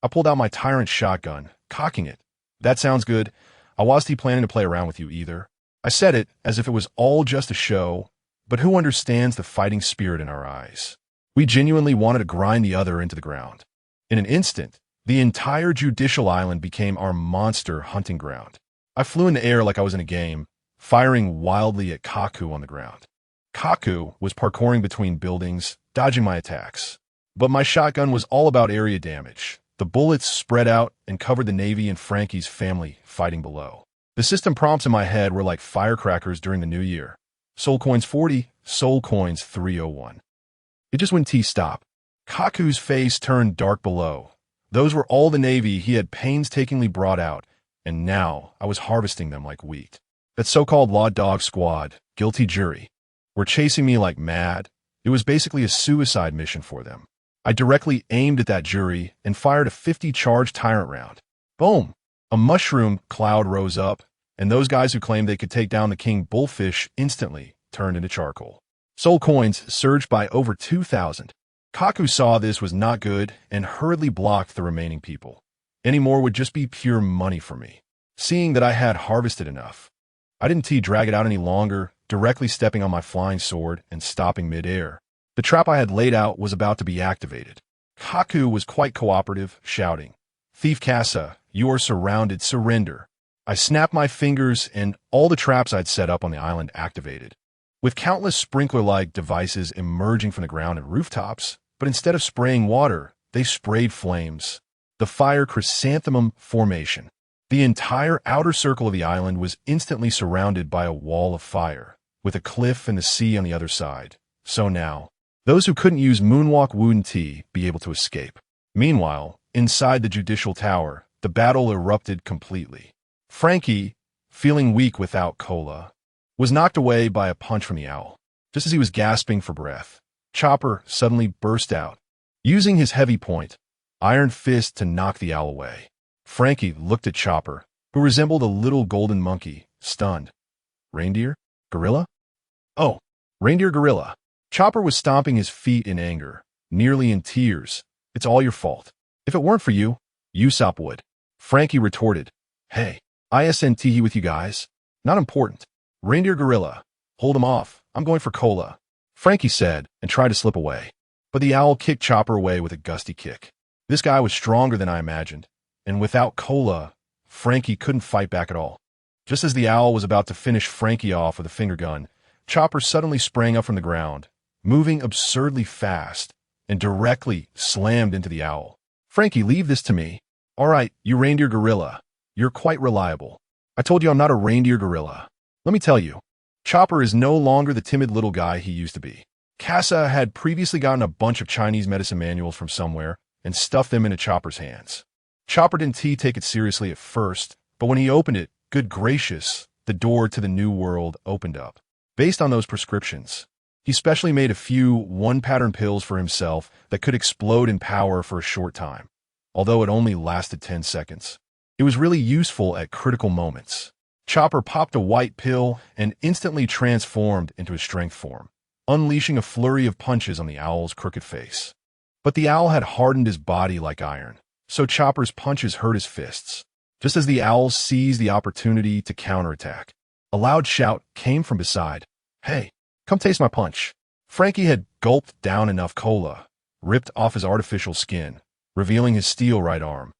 Speaker 1: I pulled out my Tyrant shotgun, cocking it. That sounds good. I wasn't planning to play around with you either. I said it as if it was all just a show, but who understands the fighting spirit in our eyes? We genuinely wanted to grind the other into the ground. In an instant, the entire judicial island became our monster hunting ground. I flew in the air like I was in a game, firing wildly at Kaku on the ground. Kaku was parkouring between buildings, dodging my attacks. But my shotgun was all about area damage. The bullets spread out and covered the Navy and Frankie's family fighting below. The system prompts in my head were like firecrackers during the new year. Soul Coins 40, Soul Coins 301. It just wouldn't stop. Kaku's face turned dark below. Those were all the Navy he had painstakingly brought out, and now I was harvesting them like wheat. That so-called Law Dog Squad, guilty jury, were chasing me like mad. It was basically a suicide mission for them. I directly aimed at that jury and fired a 50-charge Tyrant round. Boom! A mushroom cloud rose up, and those guys who claimed they could take down the King Bullfish instantly turned into charcoal. Soul Coins surged by over 2,000. Kaku saw this was not good and hurriedly blocked the remaining people. Any more would just be pure money for me. Seeing that I had harvested enough, I didn't drag it out any longer, directly stepping on my flying sword and stopping mid-air. The trap I had laid out was about to be activated. Kaku was quite cooperative, shouting, Thief Casa, you are surrounded, surrender. I snapped my fingers and all the traps I'd set up on the island activated. With countless sprinkler-like devices emerging from the ground and rooftops, but instead of spraying water, they sprayed flames. The fire chrysanthemum formation. The entire outer circle of the island was instantly surrounded by a wall of fire, with a cliff and the sea on the other side. So now, Those who couldn't use Moonwalk wouldn't be able to escape. Meanwhile, inside the judicial tower, the battle erupted completely. Frankie, feeling weak without cola, was knocked away by a punch from the owl. Just as he was gasping for breath, Chopper suddenly burst out, using his heavy point, iron fist to knock the owl away. Frankie looked at Chopper, who resembled a little golden monkey, stunned. Reindeer? Gorilla? Oh, reindeer gorilla. Chopper was stomping his feet in anger, nearly in tears. It's all your fault. If it weren't for you, Usopp would. Frankie retorted. Hey, ISNT with you guys. Not important. Reindeer gorilla. Hold him off. I'm going for cola. Frankie said and tried to slip away. But the owl kicked Chopper away with a gusty kick. This guy was stronger than I imagined, and without cola, Frankie couldn't fight back at all. Just as the owl was about to finish Frankie off with a finger gun, Chopper suddenly sprang up from the ground, moving absurdly fast, and directly slammed into the owl. Frankie, leave this to me. All right, you reindeer gorilla. You're quite reliable. I told you I'm not a reindeer gorilla. Let me tell you, Chopper is no longer the timid little guy he used to be. Casa had previously gotten a bunch of Chinese medicine manuals from somewhere and stuffed them into Chopper's hands. Chopper didn't take it seriously at first, but when he opened it, good gracious, the door to the new world opened up. Based on those prescriptions, he specially made a few one-pattern pills for himself that could explode in power for a short time, although it only lasted 10 seconds. It was really useful at critical moments. Chopper popped a white pill and instantly transformed into his strength form, unleashing a flurry of punches on the owl's crooked face. But the owl had hardened his body like iron, so Chopper's punches hurt his fists. Just as the owl seized the opportunity to counterattack, a loud shout came from beside. Hey, come taste my punch. Frankie had gulped down enough cola, ripped off his artificial skin, revealing his steel right arm,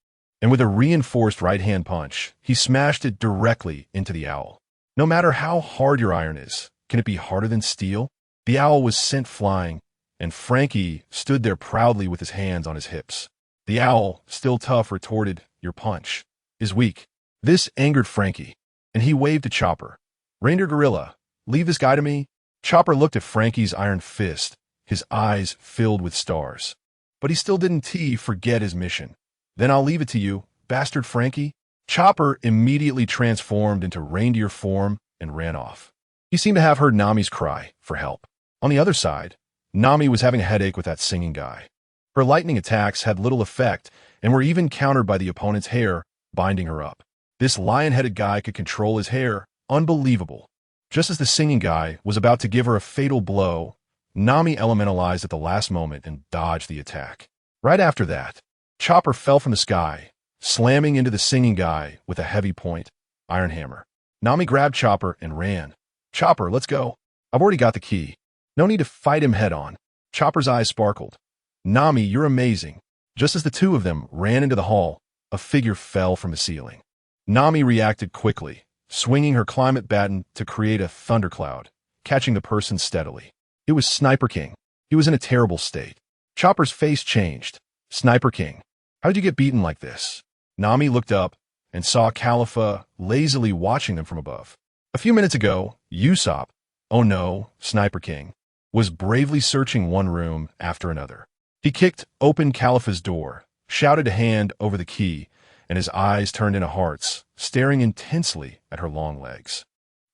Speaker 1: and with a reinforced right-hand punch, he smashed it directly into the owl. No matter how hard your iron is, can it be harder than steel? The owl was sent flying, and Frankie stood there proudly with his hands on his hips. The owl, still tough, retorted, your punch is weak. This angered Frankie, and he waved to Chopper. Reindeer gorilla, leave this guy to me. Chopper looked at Frankie's iron fist, his eyes filled with stars. But he still didn't forget his mission. Then I'll leave it to you, bastard Frankie. Chopper immediately transformed into reindeer form and ran off. He seemed to have heard Nami's cry for help. On the other side, Nami was having a headache with that singing guy. Her lightning attacks had little effect and were even countered by the opponent's hair, binding her up. This lion-headed guy could control his hair. Unbelievable. Just as the singing guy was about to give her a fatal blow, Nami elementalized at the last moment and dodged the attack. Right after that, Chopper fell from the sky, slamming into the singing guy with a heavy point, iron hammer. Nami grabbed Chopper and ran. Chopper, let's go. I've already got the key. No need to fight him head-on. Chopper's eyes sparkled. Nami, you're amazing. Just as the two of them ran into the hall, a figure fell from the ceiling. Nami reacted quickly, swinging her climate baton to create a thundercloud, catching the person steadily. It was Sniper King. He was in a terrible state. Chopper's face changed. Sniper King, how did you get beaten like this? Nami looked up and saw Khalifa lazily watching them from above. A few minutes ago, Usopp, oh no, Sniper King, was bravely searching one room after another. He kicked open Khalifa's door, shouted a hand over the key, and his eyes turned into hearts, staring intensely at her long legs.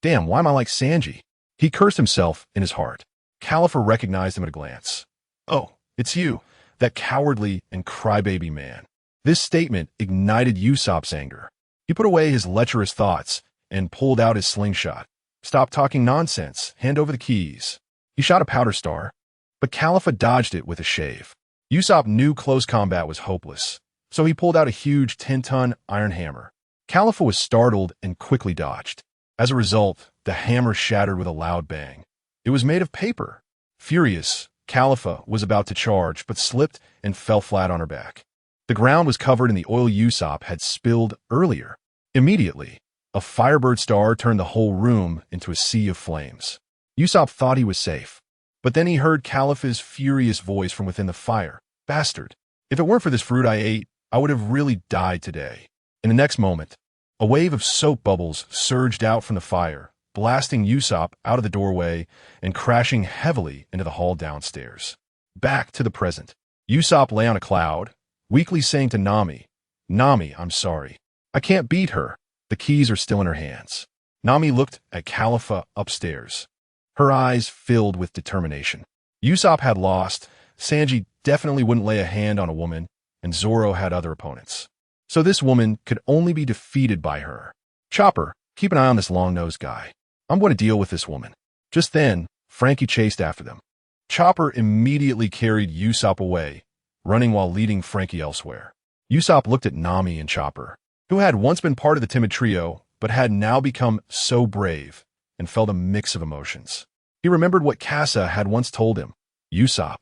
Speaker 1: Damn, why am I like Sanji? He cursed himself in his heart. Khalifa recognized him at a glance. Oh, it's you, that cowardly and crybaby man. This statement ignited Usopp's anger. He put away his lecherous thoughts and pulled out his slingshot. Stop talking nonsense. Hand over the keys. He shot a powder star, but Khalifa dodged it with a shave. Usopp knew close combat was hopeless, so he pulled out a huge 10-ton iron hammer. Khalifa was startled and quickly dodged. As a result, the hammer shattered with a loud bang. It was made of paper. Furious, Khalifa was about to charge, but slipped and fell flat on her back. The ground was covered in the oil Usopp had spilled earlier. Immediately, a firebird star turned the whole room into a sea of flames. Usopp thought he was safe, but then he heard Khalifa's furious voice from within the fire. Bastard, if it weren't for this fruit I ate, I would have really died today. In the next moment, a wave of soap bubbles surged out from the fire, blasting Usopp out of the doorway and crashing heavily into the hall downstairs. Back to the present. Usopp lay on a cloud, weakly saying to Nami, "Nami, I'm sorry. I can't beat her. The keys are still in her hands." Nami looked at Khalifa upstairs. Her eyes filled with determination. Usopp had lost, Sanji definitely wouldn't lay a hand on a woman, and Zoro had other opponents. So this woman could only be defeated by her. "Chopper, keep an eye on this long-nosed guy. I'm going to deal with this woman." Just then, Frankie chased after them. Chopper immediately carried Usopp away, running while leading Frankie elsewhere. Usopp looked at Nami and Chopper, who had once been part of the timid trio, but had now become so brave, and felt a mix of emotions. He remembered what Casa had once told him. "Usopp,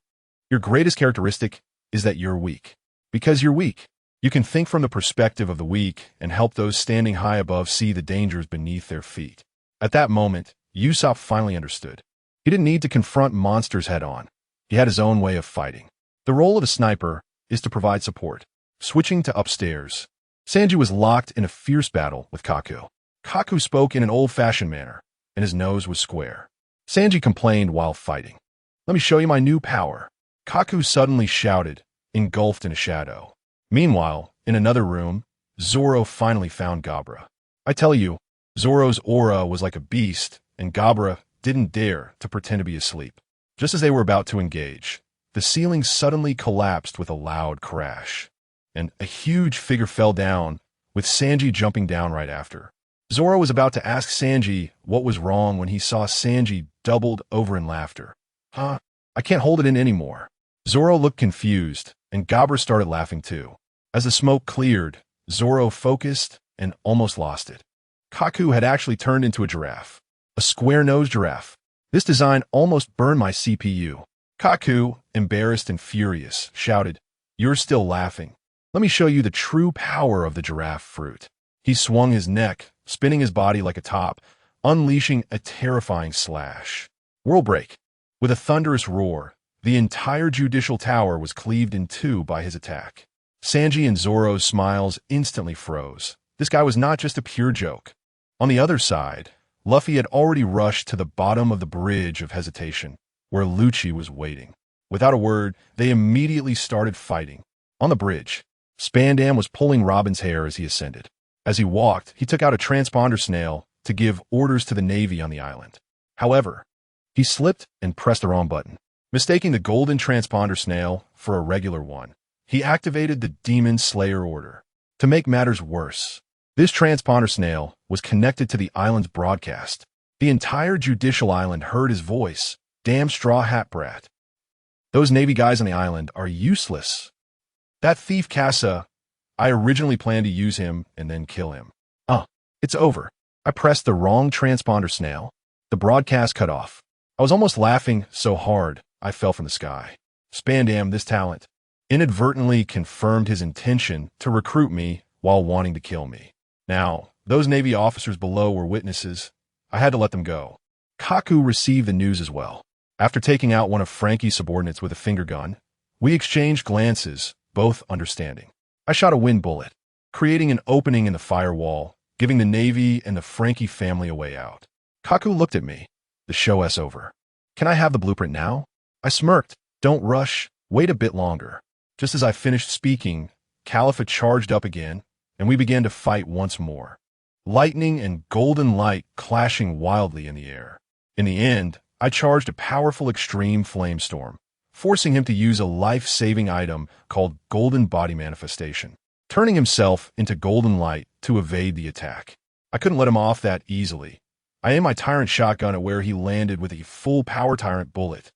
Speaker 1: your greatest characteristic is that you're weak. Because you're weak, you can think from the perspective of the weak and help those standing high above see the dangers beneath their feet." At that moment, Usopp finally understood. He didn't need to confront monsters head-on. He had his own way of fighting. The role of a sniper is to provide support. Switching to upstairs, Sanji was locked in a fierce battle with Kaku. Kaku spoke in an old-fashioned manner, and his nose was square. Sanji complained while fighting. "Let me show you my new power." Kaku suddenly shouted, engulfed in a shadow. Meanwhile, in another room, Zoro finally found Gabra. I tell you, Zoro's aura was like a beast, and Gabra didn't dare to pretend to be asleep. Just as they were about to engage, the ceiling suddenly collapsed with a loud crash, and a huge figure fell down, with Sanji jumping down right after. Zoro was about to ask Sanji what was wrong when he saw Sanji doubled over in laughter. "Huh? I can't hold it in anymore." Zoro looked confused, and Gabra started laughing too. As the smoke cleared, Zoro focused and almost lost it. Kaku had actually turned into a giraffe. A square-nosed giraffe. This design almost burned my CPU. Kaku, embarrassed and furious, shouted, "You're still laughing. Let me show you the true power of the giraffe fruit." He swung his neck, spinning his body like a top, unleashing a terrifying slash. World break. With a thunderous roar, the entire judicial tower was cleaved in two by his attack. Sanji and Zoro's smiles instantly froze. This guy was not just a pure joke. On the other side, Luffy had already rushed to the bottom of the bridge of hesitation, where Lucci was waiting. Without a word, they immediately started fighting. On the bridge, Spandam was pulling Robin's hair as he ascended. As he walked, he took out a transponder snail to give orders to the Navy on the island. However, he slipped and pressed the wrong button. Mistaking the golden transponder snail for a regular one, he activated the Demon Slayer order. To make matters worse, this transponder snail was connected to the island's broadcast. The entire judicial island heard his voice. "Damn straw hat brat. Those Navy guys on the island are useless. That thief Casa, I originally planned to use him and then kill him. It's over." I pressed the wrong transponder snail. The broadcast cut off. I was almost laughing so hard I fell from the sky. Spandam, this talent, inadvertently confirmed his intention to recruit me while wanting to kill me. Now, those Navy officers below were witnesses. I had to let them go. Kaku received the news as well. After taking out one of Frankie's subordinates with a finger gun, we exchanged glances, both understanding. I shot a wind bullet, creating an opening in the firewall, giving the Navy and the Frankie family a way out. Kaku looked at me. "The show is over. Can I have the blueprint now?" I smirked. "Don't rush. Wait a bit longer." Just as I finished speaking, Khalifa charged up again, and we began to fight once more. Lightning and golden light clashing wildly in the air. In the end, I charged a powerful extreme flamestorm, forcing him to use a life-saving item called Golden Body Manifestation, turning himself into golden light to evade the attack. I couldn't let him off that easily. I aimed my Tyrant shotgun at where he landed with a full Power Tyrant bullet.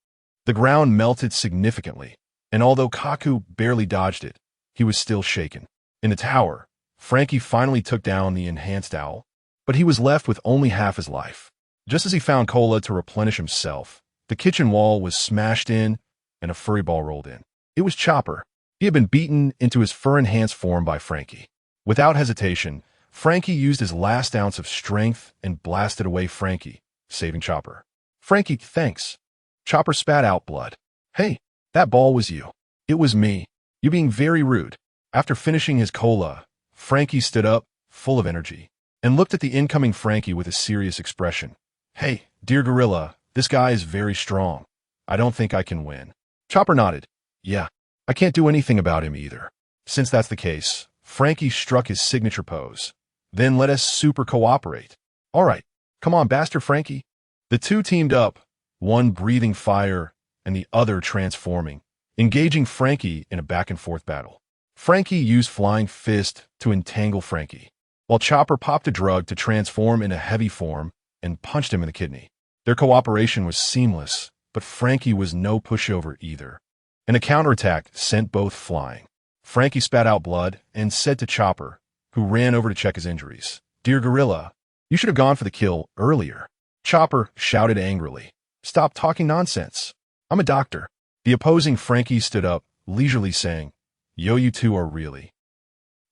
Speaker 1: The ground melted significantly, and although Kaku barely dodged it, he was still shaken. In the tower, Frankie finally took down the enhanced owl, but he was left with only half his life. Just as he found cola to replenish himself, the kitchen wall was smashed in and a furry ball rolled in. It was Chopper. He had been beaten into his fur-enhanced form by Frankie. Without hesitation, Frankie used his last ounce of strength and blasted away Frankie, saving Chopper. "Frankie, thanks." Chopper spat out blood. "Hey, that ball was you." "It was me. You're being very rude." After finishing his cola, Frankie stood up, full of energy, and looked at the incoming Frankie with a serious expression. "Hey, dear gorilla, this guy is very strong. I don't think I can win." Chopper nodded. Yeah, I can't do anything about him either. Since that's the case, Frankie struck his signature pose. Then let us super cooperate. All right, come on, bastard Frankie. The two teamed up, one breathing fire and the other transforming, engaging Frankie in a back-and-forth battle. Frankie used Flying Fist to entangle Frankie, while Chopper popped a drug to transform into heavy form and punched him in the kidney. Their cooperation was seamless, but Frankie was no pushover either. And a counterattack sent both flying. Frankie spat out blood and said to Chopper, who ran over to check his injuries, "Dear Gorilla, you should have gone for the kill earlier." Chopper shouted angrily, "Stop talking nonsense. I'm a doctor." The opposing Frankie stood up, leisurely saying, "Yo, you two are really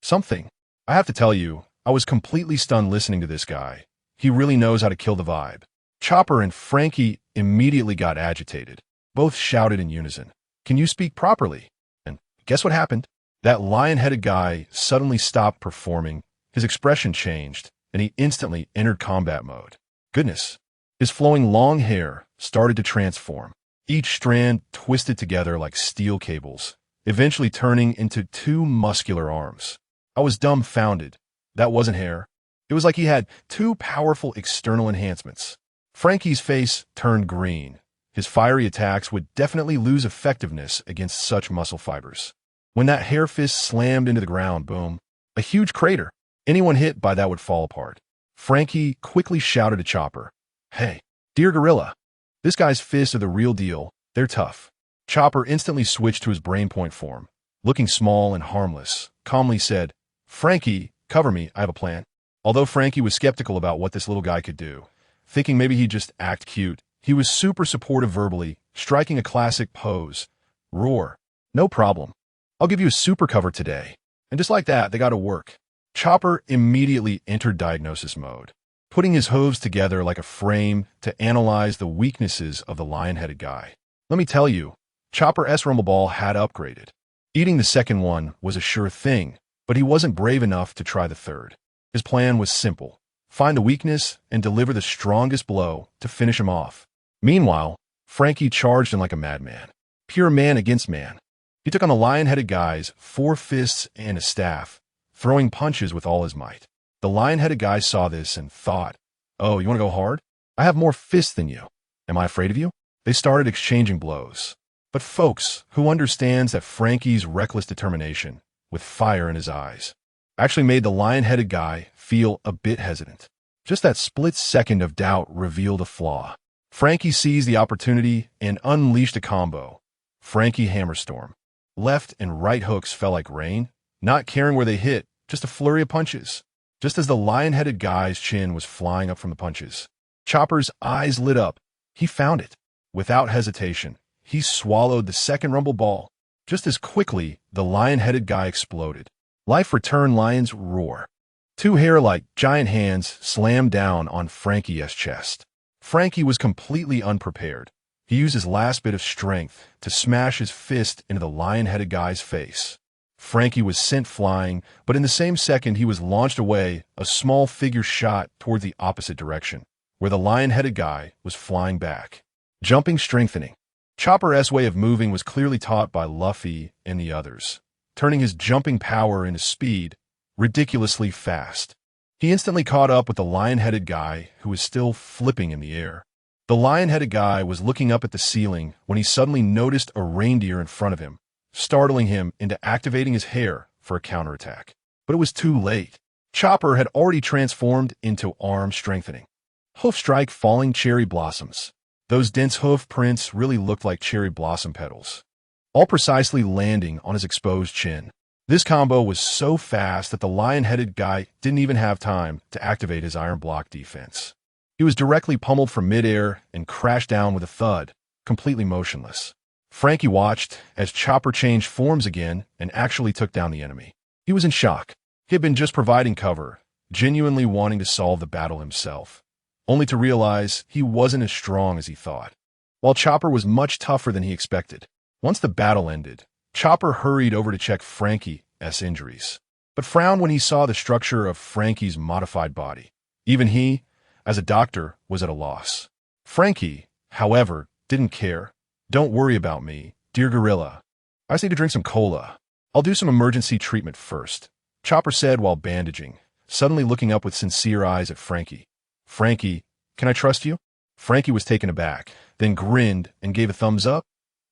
Speaker 1: something. I have to tell you, I was completely stunned listening to this guy. He really knows how to kill the vibe." Chopper and Frankie immediately got agitated. Both shouted in unison, "Can you speak properly?" And guess what happened? That lion-headed guy suddenly stopped performing, his expression changed, and he instantly entered combat mode. Goodness. His flowing long hair started to transform, each strand twisted together like steel cables, eventually turning into two muscular arms. I was dumbfounded. That wasn't hair. It was like he had two powerful external enhancements. Frankie's face turned green. His fiery attacks would definitely lose effectiveness against such muscle fibers. When that hair fist slammed into the ground, boom, a huge crater. Anyone hit by that would fall apart. Frankie quickly shouted to Chopper, "Hey, dear Gorilla, this guy's fists are the real deal. They're tough." Chopper instantly switched to his brainpoint form. Looking small and harmless, calmly said, "Frankie, cover me, I have a plan." Although Frankie was skeptical about what this little guy could do, thinking maybe he'd just act cute, he was super supportive verbally, striking a classic pose. "Roar. No problem. I'll give you a super cover today." And just like that, they got to work. Chopper immediately entered diagnosis mode, putting his hooves together like a frame to analyze the weaknesses of the lion-headed guy. Let me tell you, Chopper S. Rumbleball had upgraded. Eating the second one was a sure thing, but he wasn't brave enough to try the third. His plan was simple: find the weakness and deliver the strongest blow to finish him off. Meanwhile, Frankie charged him like a madman. Pure man against man. He took on the lion-headed guy's 4 fists and a staff, throwing punches with all his might. The lion-headed guy saw this and thought, "Oh, you want to go hard? I have more fists than you. Am I afraid of you?" They started exchanging blows. But folks, who understands that Frankie's reckless determination, with fire in his eyes, actually made the lion-headed guy feel a bit hesitant. Just that split second of doubt revealed a flaw. Frankie seized the opportunity and unleashed a combo. Frankie Hammerstorm. Left and right hooks fell like rain, not caring where they hit, just a flurry of punches. Just as the lion-headed guy's chin was flying up from the punches, Chopper's eyes lit up. He found it. Without hesitation, he swallowed the second rumble ball. Just as quickly, the lion-headed guy exploded. Life returned lion's roar. 2 hair-like giant hands slammed down on Frankie's chest. Frankie was completely unprepared. He used his last bit of strength to smash his fist into the lion-headed guy's face. Frankie was sent flying, but in the same second he was launched away, a small figure shot toward the opposite direction, where the lion-headed guy was flying back. Jumping strengthening. Chopper's way of moving was clearly taught by Luffy and the others, turning his jumping power into speed, ridiculously fast. He instantly caught up with the lion-headed guy, who was still flipping in the air. The lion-headed guy was looking up at the ceiling when he suddenly noticed a reindeer in front of him, startling him into activating his hair for a counterattack. But it was too late. Chopper had already transformed into arm strengthening. Hoof strike falling cherry blossoms. Those dense hoof prints really looked like cherry blossom petals, all precisely landing on his exposed chin. This combo was so fast that the lion-headed guy didn't even have time to activate his iron block defense. He was directly pummeled from midair and crashed down with a thud, completely motionless. Frankie watched as Chopper changed forms again and actually took down the enemy. He was in shock. He had been just providing cover, genuinely wanting to solve the battle himself, only to realize he wasn't as strong as he thought. While Chopper was much tougher than he expected. Once the battle ended, Chopper hurried over to check Frankie's injuries, but frowned when he saw the structure of Frankie's modified body. Even he, as a doctor, was at a loss. Frankie, however, didn't care. "Don't worry about me. Dear Gorilla, I just need to drink some cola. I'll do some emergency treatment first, Chopper said while bandaging, suddenly looking up with sincere eyes at Frankie. Frankie, can I trust you? Frankie was taken aback, then grinned and gave a thumbs up.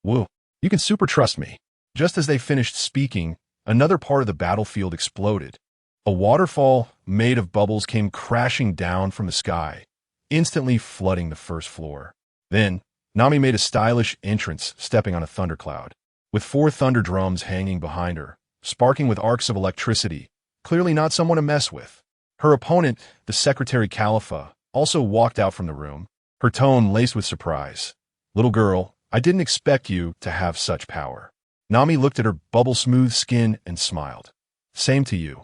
Speaker 1: Woo, you can super trust me. Just as they finished speaking, another part of the battlefield exploded. A waterfall made of bubbles came crashing down from the sky, instantly flooding the first floor. Then, Nami made a stylish entrance, stepping on a thundercloud, with 4 thunder drums hanging behind her, sparking with arcs of electricity, clearly not someone to mess with. Her opponent, the Secretary Califa, also walked out from the room, her tone laced with surprise. Little girl, I didn't expect you to have such power. Nami looked at her bubble-smooth skin and smiled. Same to you.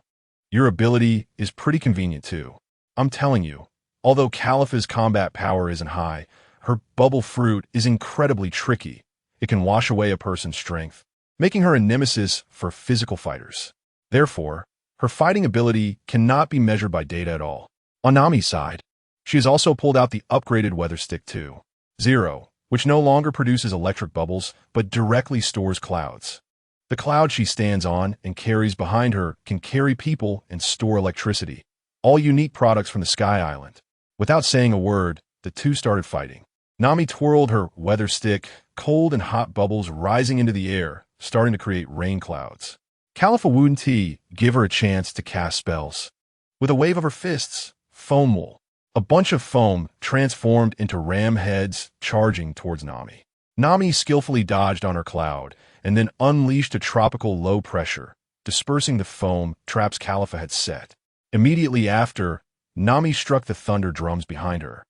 Speaker 1: Your ability is pretty convenient too. I'm telling you, although Califa's combat power isn't high, her bubble fruit is incredibly tricky. It can wash away a person's strength, making her a nemesis for physical fighters. Therefore, her fighting ability cannot be measured by data at all. On Nami's side, she has also pulled out the upgraded Weather Stick 2.0, which no longer produces electric bubbles, but directly stores clouds. The cloud she stands on and carries behind her can carry people and store electricity, all unique products from the Sky Island. Without saying a word, the two started fighting. Nami twirled her weather stick, cold and hot bubbles rising into the air, starting to create rain clouds. Califa wouldn't give her a chance to cast spells. With a wave of her fists, foam wool, a bunch of foam transformed into ram heads charging towards Nami. Nami skillfully dodged on her cloud, and then unleashed a tropical low pressure, dispersing the foam traps Califa had set. Immediately after, Nami struck the thunder drums behind her.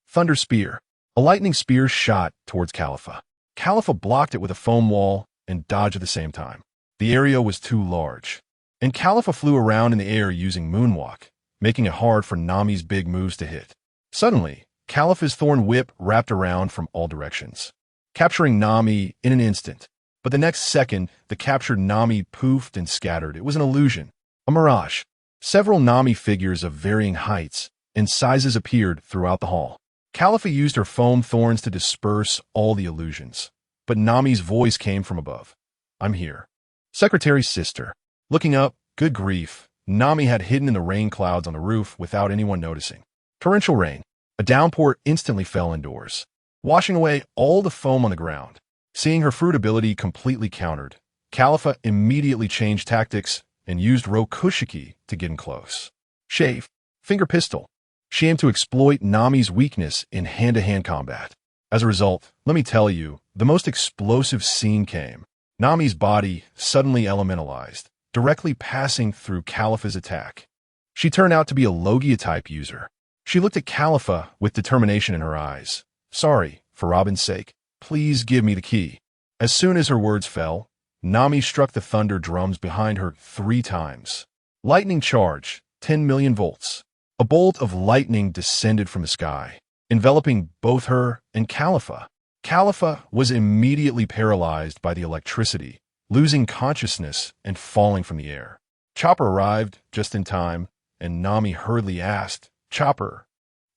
Speaker 1: Thunder Spear. A lightning spear shot towards Califa. Califa blocked it with a foam wall and dodged at the same time. The area was too large, and Califa flew around in the air using moonwalk, making it hard for Nami's big moves to hit. Suddenly, Califa's thorn whip wrapped around from all directions, capturing Nami in an instant. But the next second, the captured Nami poofed and scattered. It was an illusion, a mirage. Several Nami figures of varying heights and sizes appeared throughout the hall. Califa used her foam thorns to disperse all the illusions, but Nami's voice came from above. I'm here. Secretary's sister. Looking up, good grief, Nami had hidden in the rain clouds on the roof without anyone noticing. Torrential rain. A downpour instantly fell indoors, washing away all the foam on the ground. Seeing her fruit ability completely countered, Califa immediately changed tactics and used Rokushiki to get in close. Shave. Finger pistol. She aimed to exploit Nami's weakness in hand-to-hand combat. As a result, let me tell you, the most explosive scene came. Nami's body suddenly elementalized, directly passing through Califa's attack. She turned out to be a Logia-type user. She looked at Califa with determination in her eyes. Sorry, for Robin's sake, please give me the key. As soon as her words fell, Nami struck the thunder drums behind her 3 times. Lightning charge, 10 million volts. A bolt of lightning descended from the sky, enveloping both her and Califa. Califa was immediately paralyzed by the electricity, losing consciousness and falling from the air. Chopper arrived just in time, and Nami hurriedly asked, Chopper,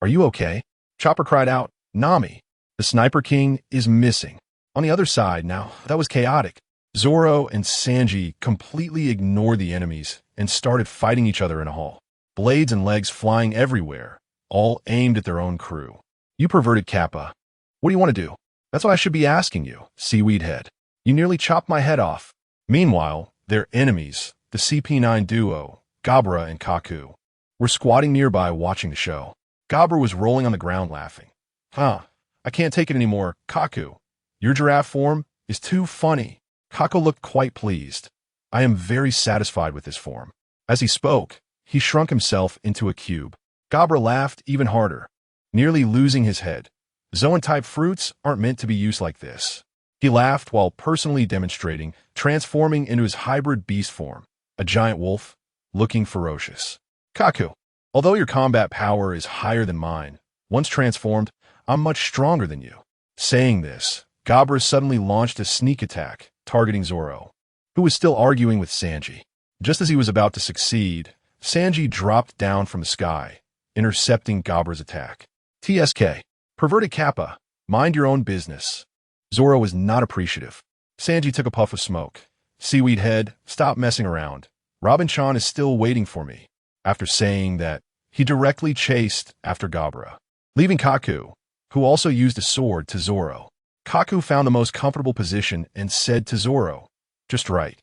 Speaker 1: are you okay? Chopper cried out, Nami, the Sniper King is missing. On the other side now, that was chaotic. Zoro and Sanji completely ignored the enemies and started fighting each other in a hall. Blades and legs flying everywhere, all aimed at their own crew. You perverted Kappa. What do you want to do? That's what I should be asking you, Seaweed Head. You nearly chopped my head off. Meanwhile, their enemies, the CP9 duo, Gabra and Kaku, were squatting nearby watching the show. Gabra was rolling on the ground laughing. I can't take it anymore, Kaku. Your giraffe form is too funny. Kaku looked quite pleased. I am very satisfied with this form. As he spoke, he shrunk himself into a cube. Gabra laughed even harder, nearly losing his head. Zoan-type fruits aren't meant to be used like this. He laughed while personally demonstrating, transforming into his hybrid beast form, a giant wolf, looking ferocious. Kaku, although your combat power is higher than mine, once transformed, I'm much stronger than you. Saying this, Gabra suddenly launched a sneak attack, targeting Zoro, who was still arguing with Sanji. Just as he was about to succeed, Sanji dropped down from the sky, intercepting Gabra's attack. TSK. Perverted Kappa. Mind your own business. Zoro was not appreciative. Sanji took a puff of smoke. Seaweed head, stop messing around. Robin-chan is still waiting for me. After saying that, he directly chased after Gabra, leaving Kaku, who also used a sword, to Zoro. Kaku found the most comfortable position and said to Zoro, "Just right.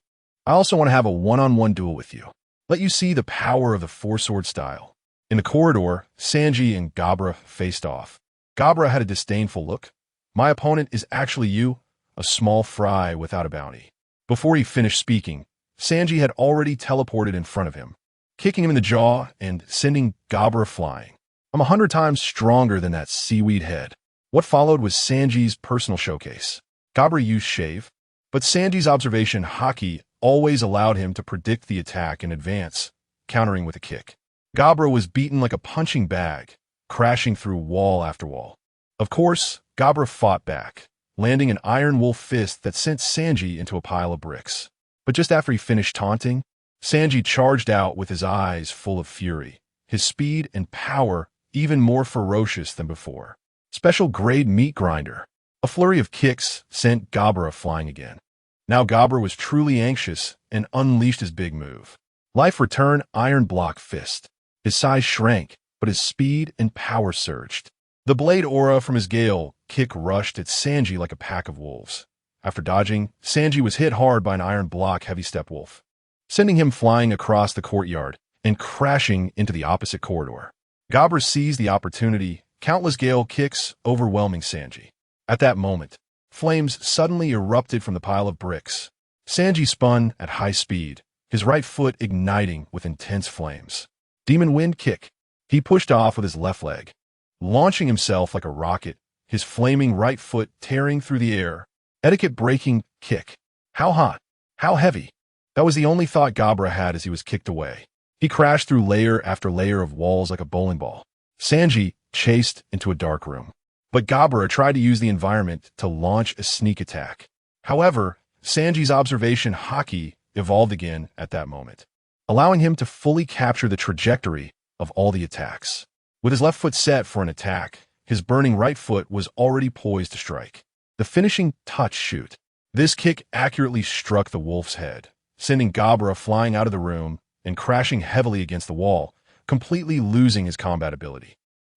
Speaker 1: I also want to have a one-on-one duel with you. Let you see the power of the four-sword style." In the corridor, Sanji and Gabra faced off. Gabra had a disdainful look. "My opponent is actually you, a small fry without a bounty." Before he finished speaking, Sanji had already teleported in front of him, kicking him in the jaw and sending Gabra flying. "I'm 100 times stronger than that seaweed head." What followed was Sanji's personal showcase. Gabra used shave, but Sanji's observation haki always allowed him to predict the attack in advance, countering with a kick. Gabra was beaten like a punching bag, crashing through wall after wall. Of course, Gabra fought back, landing an Iron Wolf fist that sent Sanji into a pile of bricks. But just after he finished taunting, Sanji charged out with his eyes full of fury, his speed and power even more ferocious than before. Special grade meat grinder. A flurry of kicks sent Gabra flying again. Now Gabra was truly anxious and unleashed his big move. Life return iron block fist. His size shrank, but his speed and power surged. The blade aura from his gale kick rushed at Sanji like a pack of wolves. After dodging, Sanji was hit hard by an iron block heavy step wolf, sending him flying across the courtyard and crashing into the opposite corridor. Gabra seized the opportunity, countless gale kicks overwhelming Sanji. At that moment, flames suddenly erupted from the pile of bricks. Sanji spun at high speed, his right foot igniting with intense flames. Demon wind kick. He pushed off with his left leg, launching himself like a rocket, his flaming right foot tearing through the air. Etiquette-breaking kick. How hot? How heavy? That was the only thought Gabra had as he was kicked away. He crashed through layer after layer of walls like a bowling ball. Sanji chased into a dark room, but Gabra tried to use the environment to launch a sneak attack. However, Sanji's observation haki evolved again at that moment, allowing him to fully capture the trajectory of all the attacks. With his left foot set for an attack, his burning right foot was already poised to strike. The finishing touch shoot. This kick accurately struck the wolf's head, sending Gabra flying out of the room and crashing heavily against the wall, completely losing his combat ability.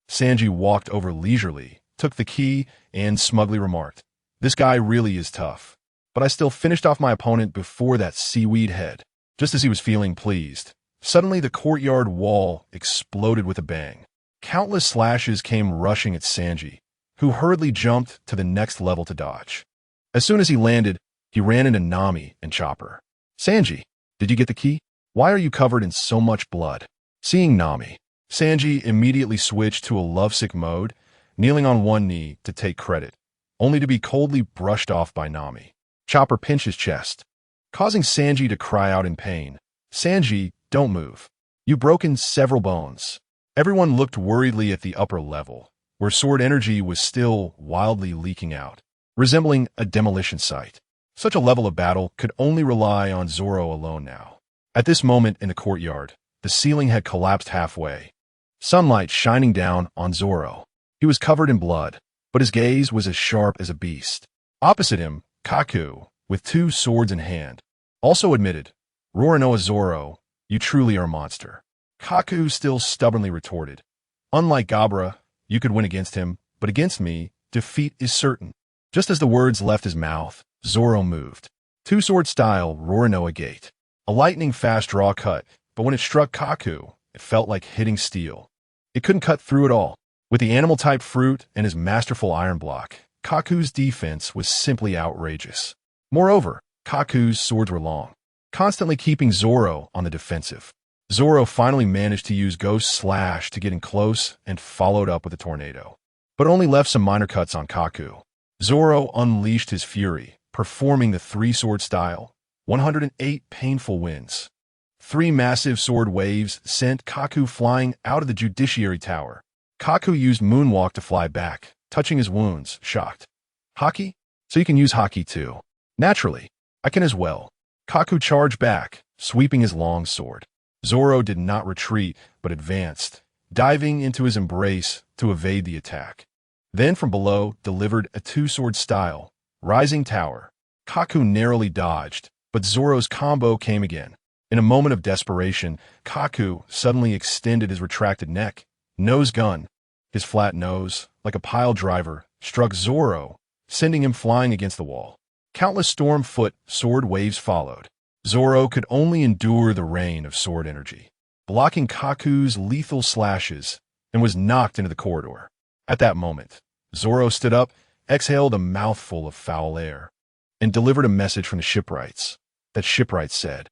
Speaker 1: Sanji walked over leisurely, took the key, and smugly remarked, "This guy really is tough. But I still finished off my opponent before that seaweed head." Just as he was feeling pleased, suddenly the courtyard wall exploded with a bang. Countless slashes came rushing at Sanji, who hurriedly jumped to the next level to dodge. As soon as he landed, he ran into Nami and Chopper. "Sanji, did you get the key? Why are you covered in so much blood?" Seeing Nami, Sanji immediately switched to a lovesick mode, kneeling on one knee to take credit, only to be coldly brushed off by Nami. Chopper pinched his chest, causing Sanji to cry out in pain. "Sanji, don't move. You've broken several bones." Everyone looked worriedly at the upper level, where sword energy was still wildly leaking out, resembling a demolition site. Such a level of battle could only rely on Zoro alone now. At this moment in the courtyard, the ceiling had collapsed halfway, sunlight shining down on Zoro. He was covered in blood, but his gaze was as sharp as a beast. Opposite him, Kaku, with two swords in hand, also admitted, "Roronoa Zoro, you truly are a monster." Kaku still stubbornly retorted, "Unlike Gabra, you could win against him, but against me, defeat is certain." Just as the words left his mouth, Zoro moved. Two-sword style Roronoa Gate. A lightning-fast draw cut, but when it struck Kaku, it felt like hitting steel. It couldn't cut through at all. With the animal-type fruit and his masterful iron block, Kaku's defense was simply outrageous. Moreover, Kaku's swords were long, constantly keeping Zoro on the defensive. Zoro finally managed to use Ghost Slash to get in close and followed up with a tornado, but only left some minor cuts on Kaku. Zoro unleashed his fury, performing the three-sword style, 108 painful winds. Three massive sword waves sent Kaku flying out of the Judiciary Tower. Kaku used Moonwalk to fly back, touching his wounds, shocked. "Haki? So you can use Haki too." "Naturally, I can as well." Kaku charged back, sweeping his long sword. Zoro did not retreat, but advanced, diving into his embrace to evade the attack. Then from below delivered a two-sword style, Rising Tower. Kaku narrowly dodged, but Zoro's combo came again. In a moment of desperation, Kaku suddenly extended his retracted neck. Nose gun. His flat nose, like a pile driver, struck Zoro, sending him flying against the wall. Countless storm-foot sword waves followed. Zoro could only endure the rain of sword energy, blocking Kaku's lethal slashes, and was knocked into the corridor. At that moment, Zoro stood up, exhaled a mouthful of foul air, and delivered a message from the shipwrights. That shipwright said,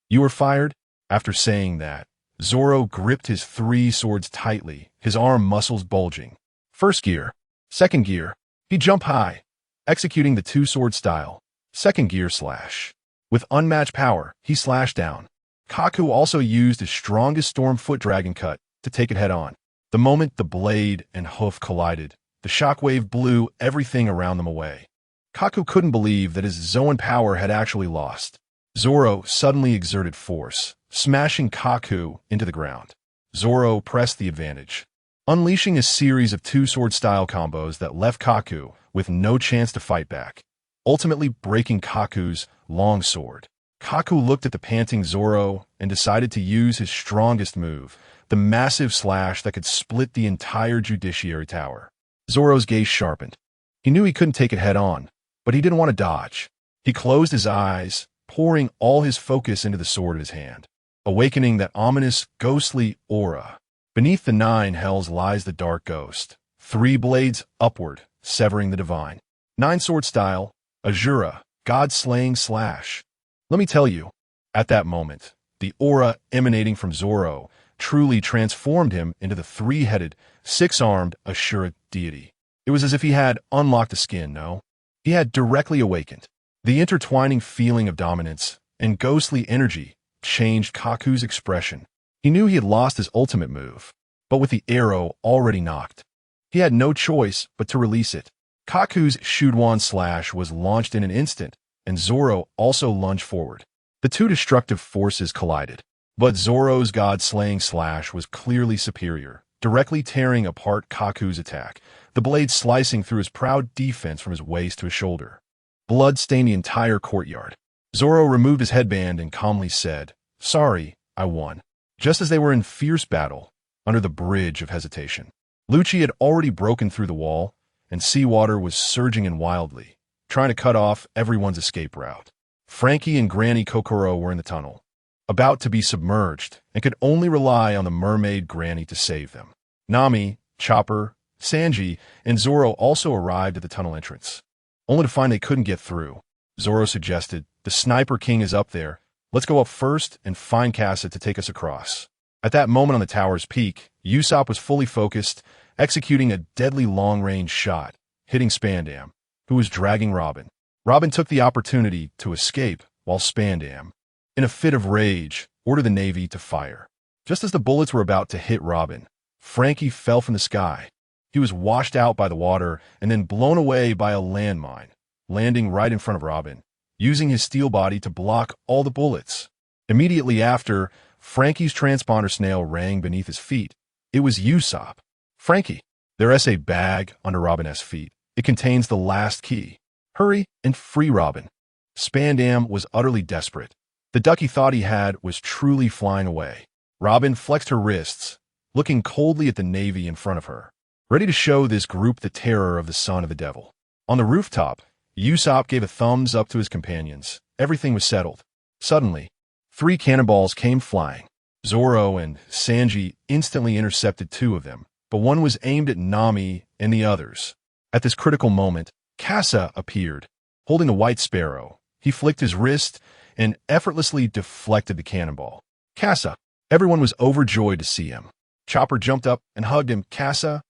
Speaker 1: "You were fired?" After saying that, Zoro gripped his 3 swords tightly, his arm muscles bulging. First gear. Second gear. He jumped high, executing the 2-sword style. Second gear slash. With unmatched power, he slashed down. Kaku also used his strongest Stormfoot Dragon Cut to take it head-on. The moment the blade and hoof collided, the shockwave blew everything around them away. Kaku couldn't believe that his Zoan power had actually lost. Zoro suddenly exerted force, smashing Kaku into the ground. Zoro pressed the advantage, unleashing a series of 2-sword style combos that left Kaku with no chance to fight back, ultimately breaking Kaku's long sword. Kaku looked at the panting Zoro and decided to use his strongest move, the massive slash that could split the entire Judiciary Tower. Zoro's gaze sharpened. He knew he couldn't take it head-on, but he didn't want to dodge. He closed his eyes, pouring all his focus into the sword in his hand, awakening that ominous, ghostly aura. Beneath the 9 hells lies the dark ghost, 3 blades upward, severing the divine. 9-sword style, Azura, God-slaying slash. Let me tell you, at that moment, the aura emanating from Zoro truly transformed him into the 3-headed, 6-armed Ashura deity. It was as if he had unlocked the skin, no? He had directly awakened. The intertwining feeling of dominance and ghostly energy changed Kaku's expression. He knew he had lost his ultimate move, but with the arrow already knocked, he had no choice but to release it. Kaku's Shuduan slash was launched in an instant, and Zoro also lunged forward. The 2 destructive forces collided, but Zoro's god-slaying slash was clearly superior, directly tearing apart Kaku's attack, the blade slicing through his proud defense from his waist to his shoulder. Blood stained the entire courtyard. Zoro removed his headband and calmly said, "Sorry, I won." Just as they were in fierce battle, under the bridge of hesitation, Lucci had already broken through the wall, and seawater was surging in wildly, trying to cut off everyone's escape route. Frankie and Granny Kokoro were in the tunnel, about to be submerged, and could only rely on the mermaid Granny to save them. Nami, Chopper, Sanji, and Zoro also arrived at the tunnel entrance, only to find they couldn't get through. Zoro suggested, "The Sniper King is up there. Let's go up first and find Casa to take us across." At that moment on the tower's peak, Usopp was fully focused, executing a deadly long-range shot, hitting Spandam, who was dragging Robin. Robin took the opportunity to escape, while Spandam, in a fit of rage, ordered the Navy to fire. Just as the bullets were about to hit Robin, Frankie fell from the sky. He was washed out by the water and then blown away by a landmine, landing right in front of Robin, using his steel body to block all the bullets. Immediately after, Frankie's transponder snail rang beneath his feet. It was Usopp. "Frankie, there's a bag under Robin's feet. It contains the last key. Hurry and free Robin." Spandam was utterly desperate. The duck he thought he had was truly flying away. Robin flexed her wrists, looking coldly at the Navy in front of her, ready to show this group the terror of the son of the devil. On the rooftop, Usopp gave a thumbs up to his companions. Everything was settled. Suddenly, 3 cannonballs came flying. Zoro and Sanji instantly intercepted 2 of them, but one was aimed at Nami and the others. At this critical moment, Casa appeared, holding a white sparrow. He flicked his wrist and effortlessly deflected the cannonball. "Casa!" Everyone was overjoyed to see him. Chopper jumped up and hugged him. "Casa,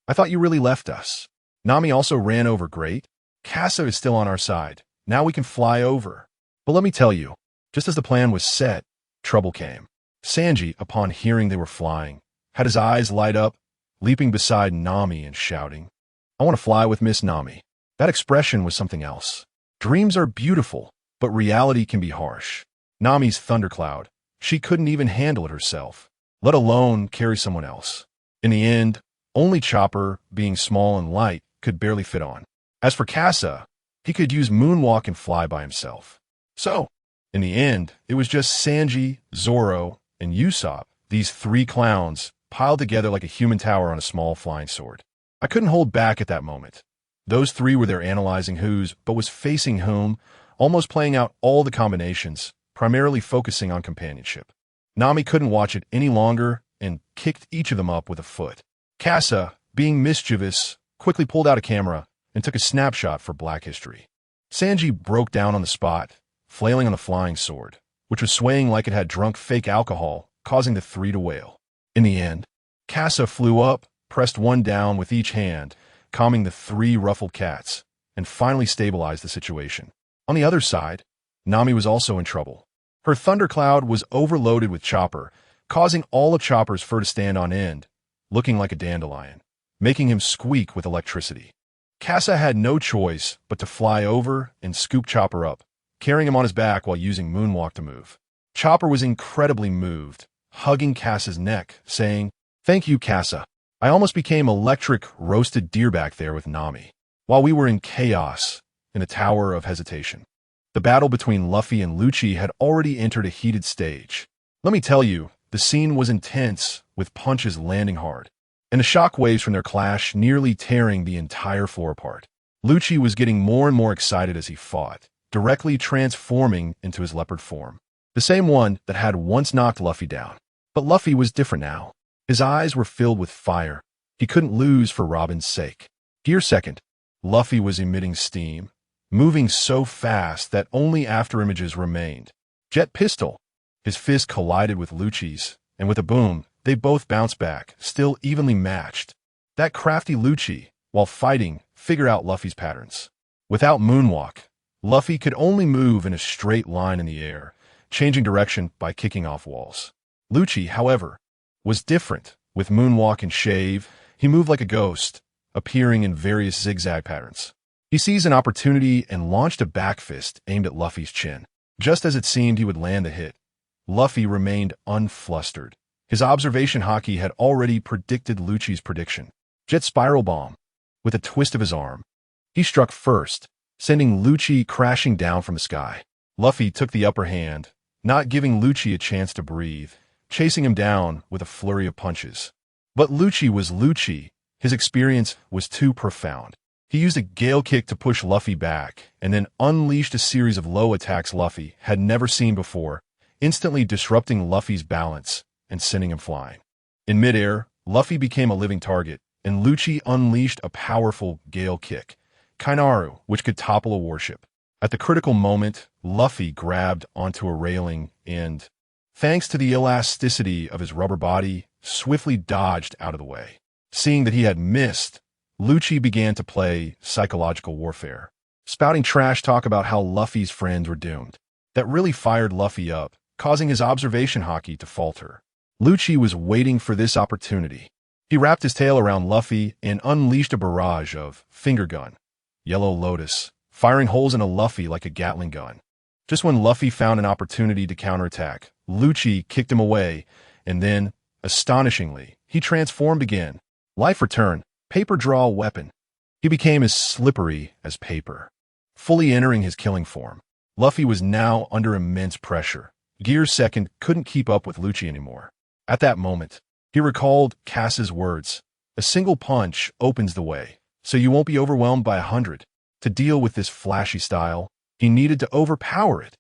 Speaker 1: I thought you really left us." Nami also ran over. "Great. Casa is still on our side. Now we can fly over." But let me tell you, just as the plan was set, trouble came. Sanji, upon hearing they were flying, had his eyes light up, leaping beside Nami and shouting, "I want to fly with Miss Nami." That expression was something else. Dreams are beautiful, but reality can be harsh. Nami's thundercloud, she couldn't even handle it herself, let alone carry someone else. In the end, only Chopper, being small and light, could barely fit on. As for Casa, He could use moonwalk and fly by himself. So, in the end, it was just Sanji, Zoro, and Usopp, these three clowns, piled together like a human tower on a small flying sword. I couldn't hold back at that moment. Those three were there analyzing whose, but was facing whom, almost playing out all the combinations, primarily focusing on companionship. Nami couldn't watch it any longer and kicked each of them up with a foot. Casa, being mischievous, quickly pulled out a camera and took a snapshot for Black History. Sanji broke down on the spot, flailing on the flying sword, which was swaying like it had drunk fake alcohol, causing the three to wail. In the end, Casa flew up, pressed one down with each hand, calming the three ruffled cats, and finally stabilized the situation. On the other side, Nami was also in trouble. Her thundercloud was overloaded with Chopper, causing all of Chopper's fur to stand on end, looking like a dandelion, making him squeak with electricity. Casa had no choice but to fly over and scoop Chopper up, carrying him on his back while using moonwalk to move. Chopper was incredibly moved, hugging Casa's neck, saying, "Thank you, Casa. I almost became electric roasted deer back there with Nami, while we were in chaos in a tower of hesitation." The battle between Luffy and Lucci had already entered a heated stage. Let me tell you, the scene was intense, with punches landing hard, and the shockwaves from their clash nearly tearing the entire floor apart. Lucci was getting more and more excited as he fought, directly transforming into his leopard form, the same one that had once knocked Luffy down. But Luffy was different now. His eyes were filled with fire. He couldn't lose for Robin's sake. Gear second, Luffy was emitting steam, moving so fast that only afterimages remained. Jet pistol. His fist collided with Lucci's, and with a boom, they both bounced back, still evenly matched. That crafty Lucci, while fighting, figured out Luffy's patterns. Without moonwalk, Luffy could only move in a straight line in the air, changing direction by kicking off walls. Lucci, however, was different. With moonwalk and shave, he moved like a ghost, appearing in various zigzag patterns. He seized an opportunity and launched a back fist aimed at Luffy's chin. Just as it seemed he would land the hit, Luffy remained unflustered. His observation haki had already predicted Lucci's prediction. Jet spiral bomb. With a twist of his arm, he struck first, sending Lucci crashing down from the sky. Luffy took the upper hand, not giving Lucci a chance to breathe, chasing him down with a flurry of punches. But Lucci was Lucci. His experience was too profound. He used a gale kick to push Luffy back, and then unleashed a series of low attacks Luffy had never seen before, instantly disrupting Luffy's balance and sending him flying. In midair, Luffy became a living target, and Lucci unleashed a powerful gale kick, Kainaru, which could topple a warship. At the critical moment, Luffy grabbed onto a railing and, thanks to the elasticity of his rubber body, swiftly dodged out of the way. Seeing that he had missed, Lucci began to play psychological warfare, spouting trash talk about how Luffy's friends were doomed. That really fired Luffy up, causing his observation haki to falter. Lucci was waiting for this opportunity. He wrapped his tail around Luffy and unleashed a barrage of finger gun, Yellow Lotus, firing holes into Luffy like a Gatling gun. Just when Luffy found an opportunity to counterattack, Lucci kicked him away, and then, astonishingly, he transformed again. Life return, paper draw weapon. He became as slippery as paper, fully entering his killing form. Luffy was now under immense pressure. Gear second couldn't keep up with Lucci anymore. At that moment, he recalled Cass's words, "A single punch opens the way, so you won't be overwhelmed by 100. To deal with this flashy style, he needed to overpower it.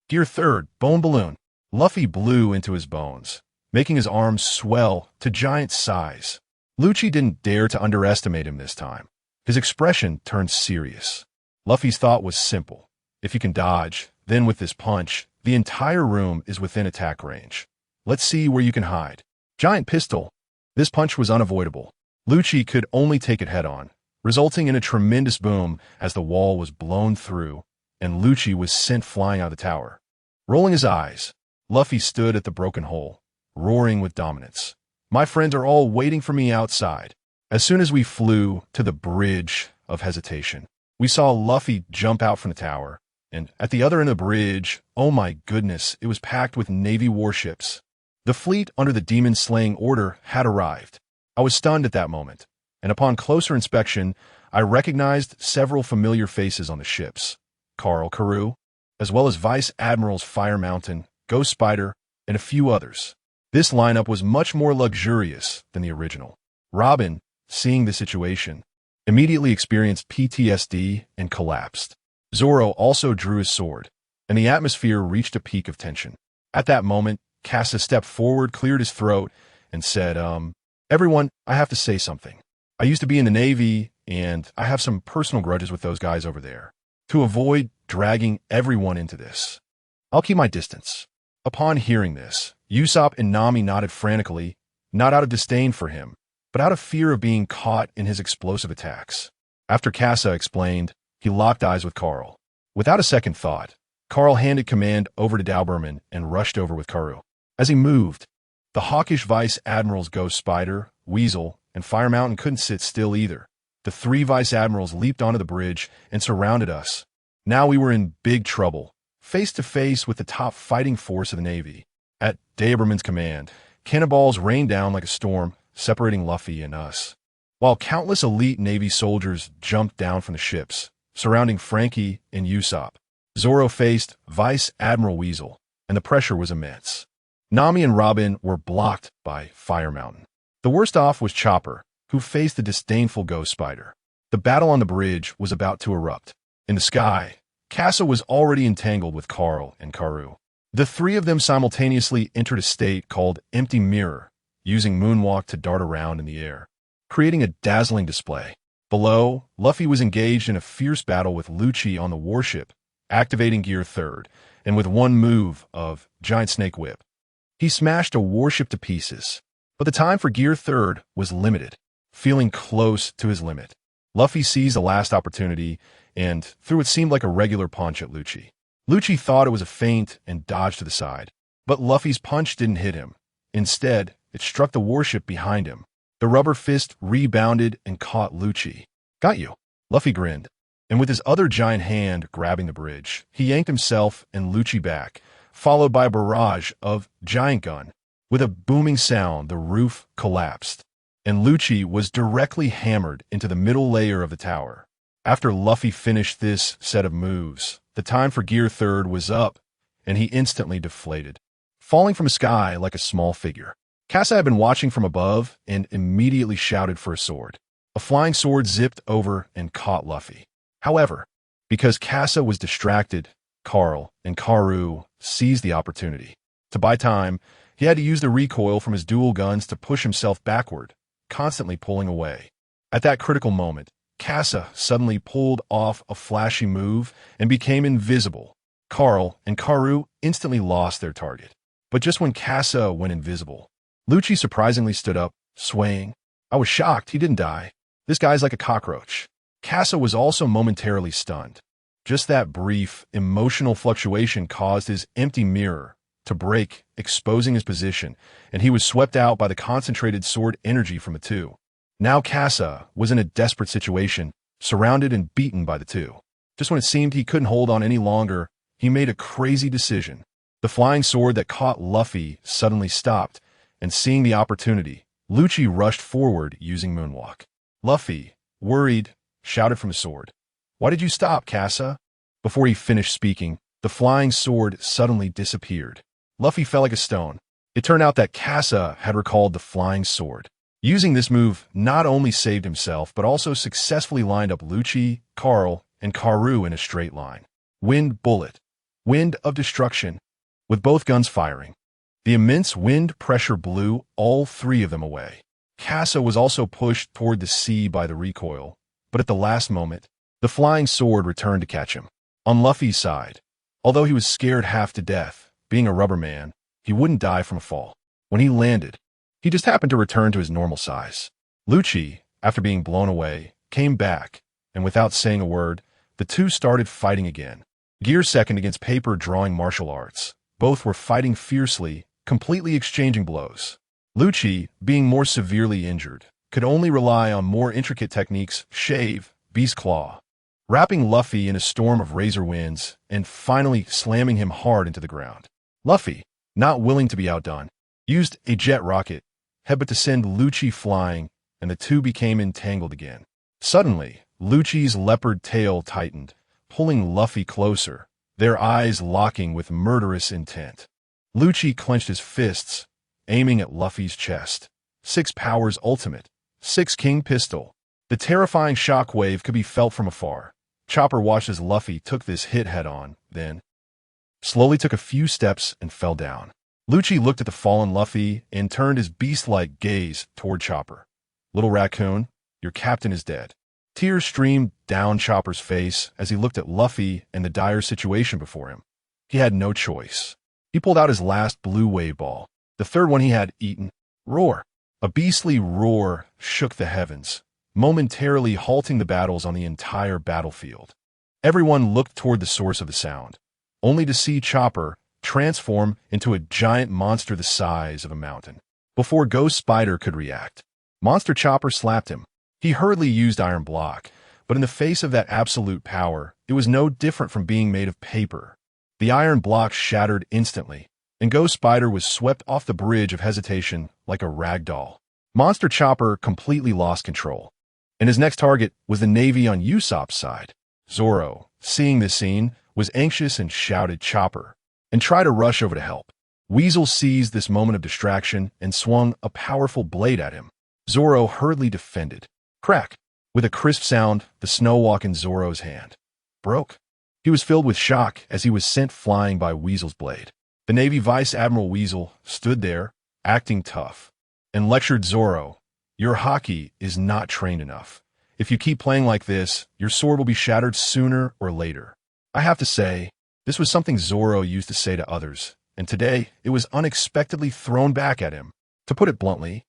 Speaker 1: Gear third, bone balloon. Luffy blew into his bones, making his arms swell to giant size. Lucci didn't dare to underestimate him this time. His expression turned serious. Luffy's thought was simple. If you can dodge, then with this punch, the entire room is within attack range. Let's see where you can hide. Giant pistol. This punch was unavoidable. Lucci could only take it head-on, resulting in a tremendous boom as the wall was blown through, and Lucci was sent flying out of the tower. Rolling his eyes, Luffy stood at the broken hole, roaring with dominance. My friends are all waiting for me outside. As soon as we flew to the bridge of hesitation, we saw Luffy jump out from the tower, and at the other end of the bridge, oh my goodness, it was packed with Navy warships. The fleet under the demon-slaying order had arrived. I was stunned at that moment, and upon closer inspection, I recognized several familiar faces on the ships. Carl, Karoo, as well as Vice Admirals Fire Mountain, Ghost Spider, and a few others. This lineup was much more luxurious than the original. Robin, seeing the situation, immediately experienced PTSD and collapsed. Zoro also drew his sword, and the atmosphere reached a peak of tension. At that moment, Casa stepped forward, cleared his throat, and said, Everyone, I have to say something. I used to be in the Navy, and I have some personal grudges with those guys over there. To avoid dragging everyone into this, I'll keep my distance." Upon hearing this, Usopp and Nami nodded frantically, not out of disdain for him, but out of fear of being caught in his explosive attacks. After Casa explained, he locked eyes with Carl. Without a second thought, Carl handed command over to Doberman and rushed over with Karoo. As he moved, the hawkish Vice Admirals Ghost Spider, Weasel, and Fire Mountain couldn't sit still either. The 3 Vice Admirals leaped onto the bridge and surrounded us. Now we were in big trouble, face to face with the top fighting force of the Navy. At Doberman's command, cannonballs rained down like a storm, separating Luffy and us, while countless elite Navy soldiers jumped down from the ships, surrounding Frankie and Usopp. Zoro faced Vice Admiral Weasel, and the pressure was immense. Nami and Robin were blocked by Fire Mountain. The worst off was Chopper, who faced the disdainful Ghost Spider. The battle on the bridge was about to erupt. In the sky, Casa was already entangled with Carl and Karoo. The 3 of them simultaneously entered a state called Empty Mirror, using Moonwalk to dart around in the air, creating a dazzling display. Below, Luffy was engaged in a fierce battle with Lucci on the warship, activating Gear 3rd, and with one move of Giant Snake Whip, he smashed a warship to pieces. But the time for Gear 3rd was limited. Feeling close to his limit, Luffy seized the last opportunity and threw what seemed like a regular punch at Lucci. Lucci thought it was a feint and dodged to the side, but Luffy's punch didn't hit him. Instead, it struck the warship behind him. The rubber fist rebounded and caught Lucci. "Got you." Luffy grinned, and with his other giant hand grabbing the bridge, he yanked himself and Lucci back, followed by a barrage of giant gun. With a booming sound, the roof collapsed, and Lucci was directly hammered into the middle layer of the tower. After Luffy finished this set of moves, the time for Gear 3rd was up, and he instantly deflated, falling from the sky like a small figure. Casa had been watching from above and immediately shouted for a sword. A flying sword zipped over and caught Luffy. However, because Casa was distracted, Carl and Karoo seized the opportunity. To buy time, he had to use the recoil from his dual guns to push himself backward, constantly pulling away. At that critical moment, Casa suddenly pulled off a flashy move and became invisible. Carl and Karoo instantly lost their target. But just when Casa went invisible, Lucci surprisingly stood up, swaying. I was shocked he didn't die. This guy's like a cockroach. Casa was also momentarily stunned. Just that brief, emotional fluctuation caused his empty mirror to break, exposing his position, and he was swept out by the concentrated sword energy from the 2. Now Casa was in a desperate situation, surrounded and beaten by the 2. Just when it seemed he couldn't hold on any longer, he made a crazy decision. The flying sword that caught Luffy suddenly stopped, and seeing the opportunity, Lucci rushed forward using Moonwalk. Luffy, worried, shouted from his sword, "Why did you stop, Casa?" Before he finished speaking, the flying sword suddenly disappeared. Luffy fell like a stone. It turned out that Casa had recalled the flying sword. Using this move not only saved himself, but also successfully lined up Lucci, Carl, and Karoo in a straight line. Wind bullet. Wind of destruction. With both guns firing, the immense wind pressure blew all 3 of them away. Casa was also pushed toward the sea by the recoil, but at the last moment, the flying sword returned to catch him. On Luffy's side, although he was scared half to death, being a rubber man, he wouldn't die from a fall. When he landed, he just happened to return to his normal size. Lucci, after being blown away, came back, and without saying a word, the 2 started fighting again. Gear 2nd against paper drawing martial arts. Both were fighting fiercely, completely exchanging blows. Lucci, being more severely injured, could only rely on more intricate techniques, shave, beast claw, wrapping Luffy in a storm of razor winds, and finally slamming him hard into the ground. Luffy, not willing to be outdone, used a jet rocket, headbutt to send Lucci flying, and the 2 became entangled again. Suddenly, Lucci's leopard tail tightened, pulling Luffy closer, their eyes locking with murderous intent. Lucci clenched his fists, aiming at Luffy's chest. 6 powers ultimate. 6 king pistol. The terrifying shockwave could be felt from afar. Chopper watched as Luffy took this hit head-on, then slowly took a few steps and fell down. Lucci looked at the fallen Luffy and turned his beast-like gaze toward Chopper. "Little raccoon, your captain is dead." Tears streamed down Chopper's face as he looked at Luffy and the dire situation before him. He had no choice. He pulled out his last blue wave ball, the third one he had eaten. Roar! A beastly roar shook the heavens, momentarily halting the battles on the entire battlefield. Everyone looked toward the source of the sound, only to see Chopper transform into a giant monster the size of a mountain. Before Ghost Spider could react, Monster Chopper slapped him. He hurriedly used Iron Block, but in the face of that absolute power, it was no different from being made of paper. The Iron Block shattered instantly, and Ghost Spider was swept off the bridge of hesitation like a rag doll. Monster Chopper completely lost control, and his next target was the Navy on Usopp's side. Zoro, seeing this scene, was anxious and shouted "Chopper," and tried to rush over to help. Weasel seized this moment of distraction and swung a powerful blade at him. Zoro hurriedly defended. Crack! With a crisp sound, the snow walk in Zoro's hand broke. He was filled with shock as he was sent flying by Weasel's blade. The Navy Vice Admiral Weasel stood there, acting tough, and lectured Zoro, "Your hockey is not trained enough. If you keep playing like this, your sword will be shattered sooner or later." I have to say, this was something Zoro used to say to others, and today it was unexpectedly thrown back at him. To put it bluntly,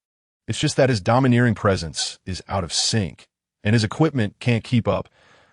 Speaker 1: it's just that his domineering presence is out of sync, and his equipment can't keep up,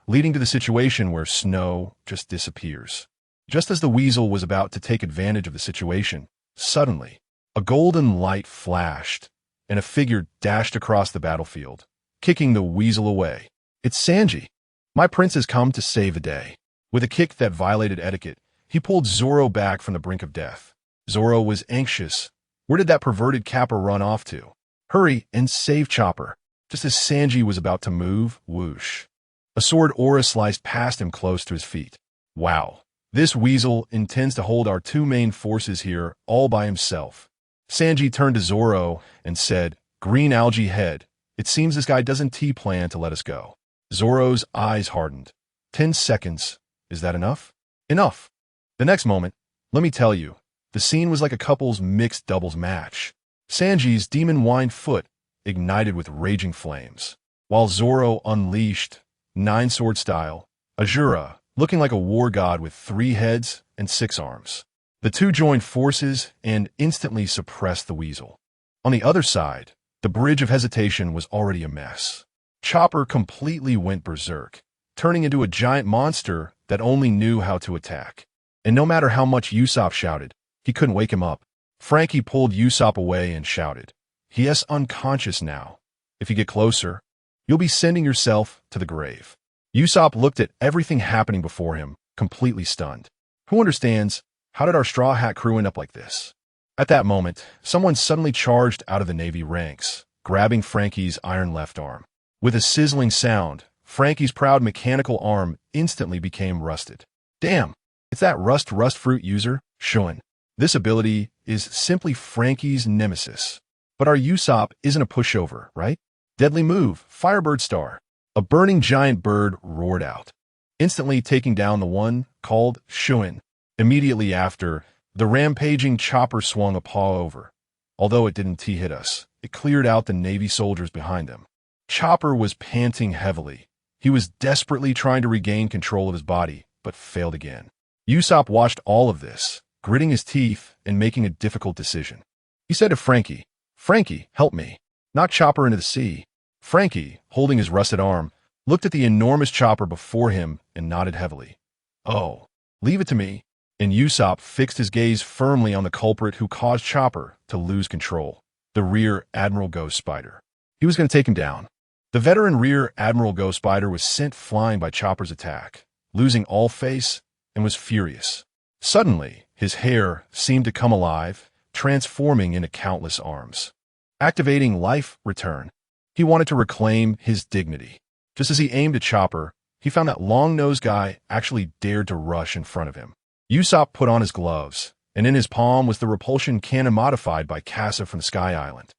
Speaker 1: leading to the situation where Snow just disappears. Just as the Weasel was about to take advantage of the situation, suddenly, a golden light flashed, and a figure dashed across the battlefield, kicking the Weasel away. "It's Sanji. My prince has come to save the day." With a kick that violated etiquette, he pulled Zoro back from the brink of death. Zoro was anxious. Where did that perverted Kappa run off to? Hurry and save Chopper. Just as Sanji was about to move, whoosh. A sword aura sliced past him close to his feet. Wow. This Weasel intends to hold our 2 main forces here all by himself. Sanji turned to Zoro and said, "Green algae head, it seems this guy doesn't plan to let us go." Zoro's eyes hardened. 10 seconds. Is that enough? Enough. The next moment, let me tell you, the scene was like a couple's mixed doubles match. Sanji's demon wine foot ignited with raging flames, while Zoro unleashed, 9-sword style, Azura, looking like a war god with 3 heads and 6 arms. The two joined forces and instantly suppressed the Weasel. On the other side, the bridge of hesitation was already a mess. Chopper completely went berserk, turning into a giant monster that only knew how to attack. And no matter how much Usopp shouted, he couldn't wake him up. Frankie pulled Usopp away and shouted, "He is unconscious now. If you get closer, you'll be sending yourself to the grave." Usopp looked at everything happening before him, completely stunned. Who understands, how did our Straw Hat crew end up like this? At that moment, someone suddenly charged out of the Navy ranks, grabbing Frankie's iron left arm. With a sizzling sound, Frankie's proud mechanical arm instantly became rusted. Damn, it's that rust fruit user, Shun. This ability is simply Frankie's nemesis. But our Usopp isn't a pushover, right? Deadly move, Firebird Star. A burning giant bird roared out, instantly taking down the one called Shun. Immediately after, the rampaging Chopper swung a paw over. Although it didn't hit us, it cleared out the Navy soldiers behind them. Chopper was panting heavily. He was desperately trying to regain control of his body, but failed again. Usopp watched all of this, gritting his teeth and making a difficult decision. He said to Frankie, "Frankie, help me. Knock Chopper into the sea." Frankie, holding his rusted arm, looked at the enormous Chopper before him and nodded heavily. "Oh, leave it to me." And Usopp fixed his gaze firmly on the culprit who caused Chopper to lose control, the Rear Admiral Ghost Spider. He was going to take him down. The veteran Rear Admiral Ghost Spider was sent flying by Chopper's attack, losing all face, and was furious. Suddenly, his hair seemed to come alive, transforming into countless arms. Activating Life Return, he wanted to reclaim his dignity. Just as he aimed at Chopper, he found that long-nosed guy actually dared to rush in front of him. Usopp put on his gloves, and in his palm was the repulsion cannon modified by Kasa from the Sky Island.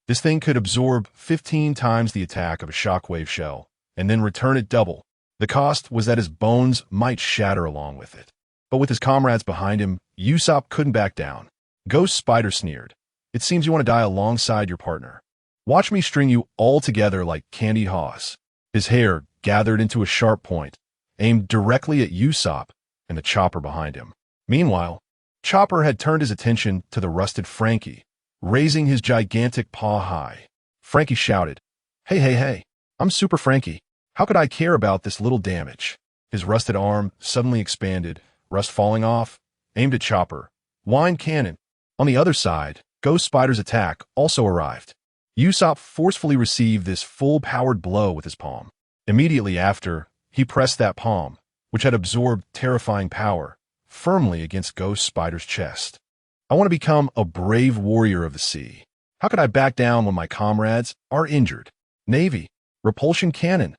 Speaker 1: This thing could absorb 15 times the attack of a shockwave shell, and then return it double. The cost was that his bones might shatter along with it. But with his comrades behind him, Usopp couldn't back down. Ghost Spider sneered. It seems you want to die alongside your partner. Watch me string you all together like candied haws. His hair gathered into a sharp point, aimed directly at Usopp and the Chopper behind him. Meanwhile, Chopper had turned his attention to the rusted Frankie, raising his gigantic paw high. Frankie shouted, "Hey, hey, hey, I'm Super Frankie. How could I care about this little damage?" His rusted arm suddenly expanded, rust falling off, aimed at Chopper. Wind cannon. On the other side, Ghost Spider's attack also arrived. Usopp forcefully received this full-powered blow with his palm. Immediately after, he pressed that palm, which had absorbed terrifying power, firmly against Ghost Spider's chest. I want to become a brave warrior of the sea. How could I back down when my comrades are injured? Navy. Repulsion cannon.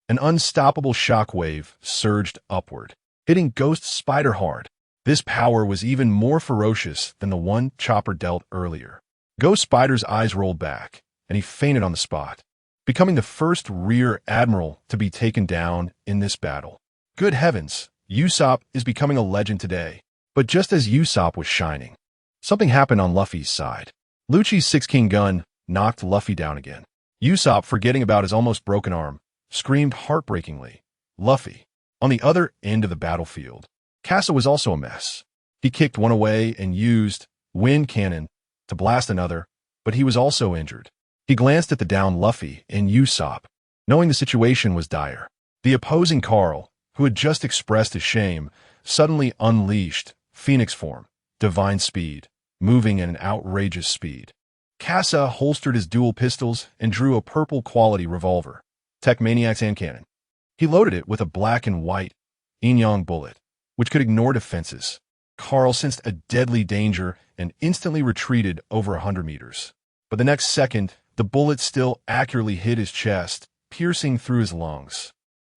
Speaker 1: An unstoppable shockwave surged upward, hitting Ghost Spider hard. This power was even more ferocious than the one Chopper dealt earlier. Ghost Spider's eyes rolled back, and he fainted on the spot, becoming the first Rear Admiral to be taken down in this battle. Good heavens, Usopp is becoming a legend today. But just as Usopp was shining, something happened on Luffy's side. Lucci's Six-King gun knocked Luffy down again. Usopp, forgetting about his almost broken arm, screamed heartbreakingly, "Luffy!" On the other end of the battlefield, Kasa was also a mess. He kicked one away and used wind cannon to blast another, but he was also injured. He glanced at the downed Luffy and Usopp, knowing the situation was dire. The opposing Carl, who had just expressed his shame, suddenly unleashed Phoenix form, divine speed, moving at an outrageous speed. Kasa holstered his dual pistols and drew a purple-quality revolver, Tech Maniac's hand cannon. He loaded it with a black and white yin-yang bullet, which could ignore defenses. Carl sensed a deadly danger and instantly retreated over 100 meters. But the next second, the bullet still accurately hit his chest, piercing through his lungs.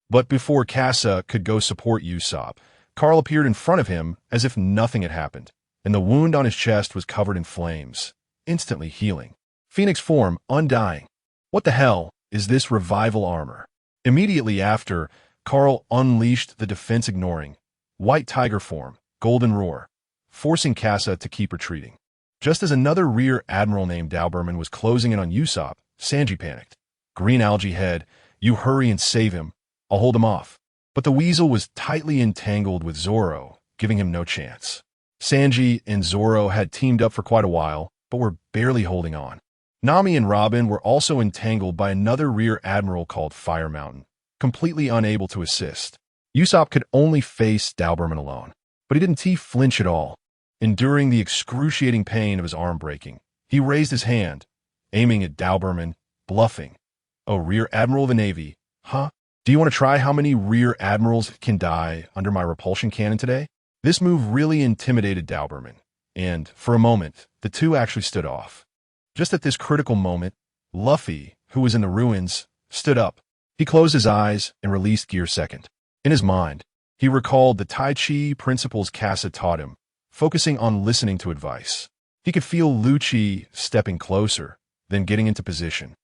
Speaker 1: But before Kasa could go support Usopp, Carl appeared in front of him as if nothing had happened, and the wound on his chest was covered in flames, instantly healing. Phoenix form, undying. What the hell is this revival armor? Immediately after, Carl unleashed the defense-ignoring White Tiger form, Golden Roar, forcing Kasa to keep retreating. Just as another Rear Admiral named Doberman was closing in on Usopp, Sanji panicked. "Green Algae Head, you hurry and save him. I'll hold him off." But the weasel was tightly entangled with Zoro, giving him no chance. Sanji and Zoro had teamed up for quite a while, but were barely holding on. Nami and Robin were also entangled by another Rear Admiral called Fire Mountain, completely unable to assist. Usopp could only face Doberman alone, but he didn't flinch at all. Enduring the excruciating pain of his arm breaking, he raised his hand, aiming at Doberman, bluffing. "Oh, Rear Admiral of the Navy, huh? Do you want to try how many Rear Admirals can die under my repulsion cannon today?" This move really intimidated Doberman, and, for a moment, the two actually stood off. Just at this critical moment, Luffy, who was in the ruins, stood up. He closed his eyes and released Gear Second. In his mind, he recalled the Tai Chi principles Kasa taught him, focusing on listening to advice. He could feel Lucci stepping closer, then getting into position.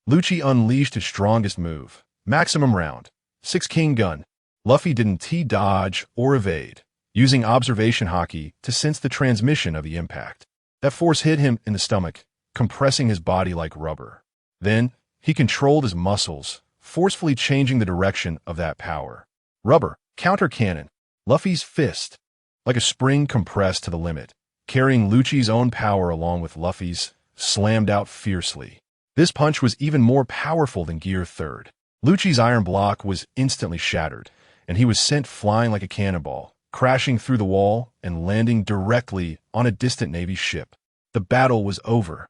Speaker 1: Lucci unleashed his strongest move, Maximum Round, Six-King gun. Luffy didn't dodge or evade, using observation haki to sense the transmission of the impact. That force hit him in the stomach, compressing his body like rubber. Then, he controlled his muscles, forcefully changing the direction of that power. Rubber, counter cannon. Luffy's fist, like a spring compressed to the limit, carrying Lucci's own power along with Luffy's, slammed out fiercely. This punch was even more powerful than Gear Third. Lucci's iron block was instantly shattered, and he was sent flying like a cannonball, crashing through the wall and landing directly on a distant Navy ship. The battle was over.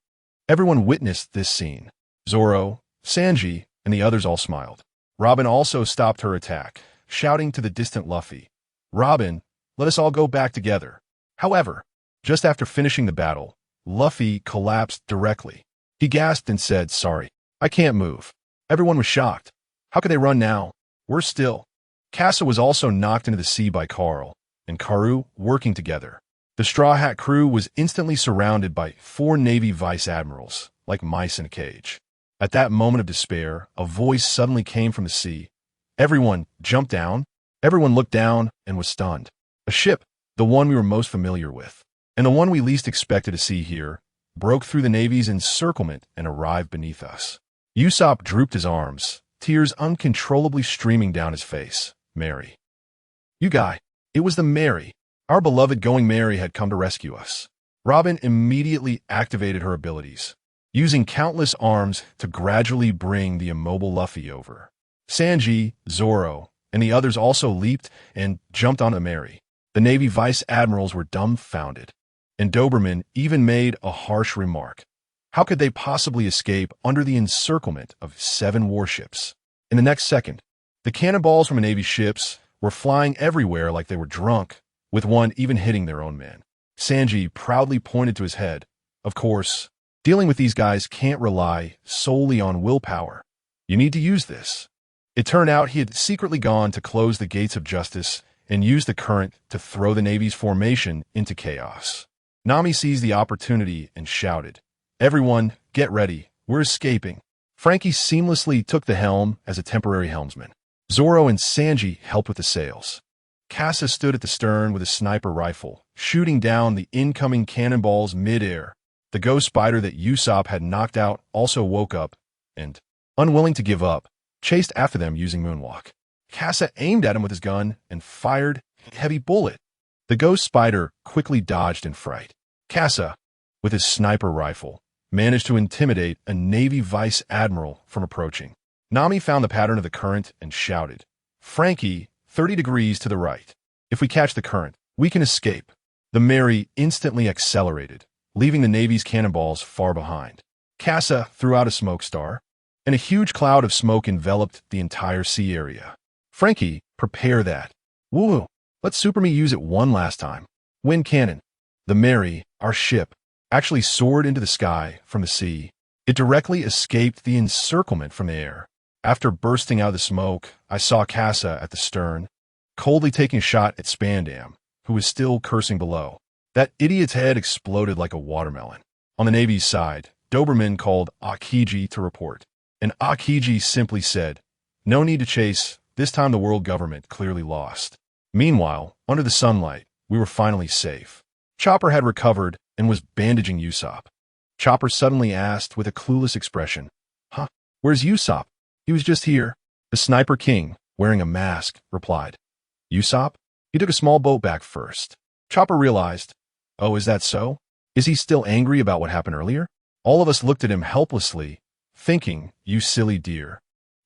Speaker 1: Everyone witnessed this scene. Zoro, Sanji, and the others all smiled. Robin also stopped her attack, shouting to the distant Luffy, "Robin, let us all go back together." However, just after finishing the battle, Luffy collapsed directly. He gasped and said, "Sorry, I can't move." Everyone was shocked. How could they run now? Worse still, Casa was also knocked into the sea by Carl and Karu working together. The Straw Hat crew was instantly surrounded by 4 Navy vice admirals, like mice in a cage. At that moment of despair, a voice suddenly came from the sea. Everyone jumped down. Everyone looked down and was stunned. A ship, the one we were most familiar with, and the one we least expected to see here, broke through the Navy's encirclement and arrived beneath us. Usopp drooped his arms, tears uncontrollably streaming down his face. Mary. You guy. It was the Mary. Our beloved Going Mary had come to rescue us. Robin immediately activated her abilities, using countless arms to gradually bring the immobile Luffy over. Sanji, Zoro, and the others also leaped and jumped on the Mary. The Navy vice admirals were dumbfounded, and Doberman even made a harsh remark. How could they possibly escape under the encirclement of 7 warships? In the next second, the cannonballs from the Navy ships were flying everywhere like they were drunk, with one even hitting their own men. Sanji proudly pointed to his head. Of course, dealing with these guys can't rely solely on willpower. You need to use this. It turned out he had secretly gone to close the gates of justice and use the current to throw the Navy's formation into chaos. Nami seized the opportunity and shouted, Everyone, get ready. We're escaping. Frankie seamlessly took the helm as a temporary helmsman. Zoro and Sanji helped with the sails. Casa stood at the stern with a sniper rifle, shooting down the incoming cannonballs mid-air. The ghost spider that Usopp had knocked out also woke up and, unwilling to give up, chased after them using moonwalk. Casa aimed at him with his gun and fired a heavy bullet. The ghost spider quickly dodged in fright. Casa, with his sniper rifle, managed to intimidate a Navy vice admiral from approaching. Nami found the pattern of the current and shouted, Frankie, 30 degrees to the right. If we catch the current, we can escape. The Mary instantly accelerated, leaving the Navy's cannonballs far behind. Casa threw out a smoke star, and a huge cloud of smoke enveloped the entire sea area. Frankie, prepare that. Woo! Let Super Me use it one last time. Wind cannon. The Mary, our ship, actually soared into the sky from the sea. It directly escaped the encirclement from the air. After bursting out of the smoke, I saw Casa at the stern, coldly taking a shot at Spandam, who was still cursing below. That idiot's head exploded like a watermelon. On the Navy's side, Doberman called Akiji to report, and Akiji simply said, No need to chase, this time the world government clearly lost. Meanwhile, under the sunlight, we were finally safe. Chopper had recovered and was bandaging Usopp. Chopper suddenly asked with a clueless expression, Huh, where's Usopp? He was just here. The Sniper King, wearing a mask, replied. Usopp? He took a small boat back first. Chopper realized, Oh, is that so? Is he still angry about what happened earlier? All of us looked at him helplessly, thinking, You silly deer.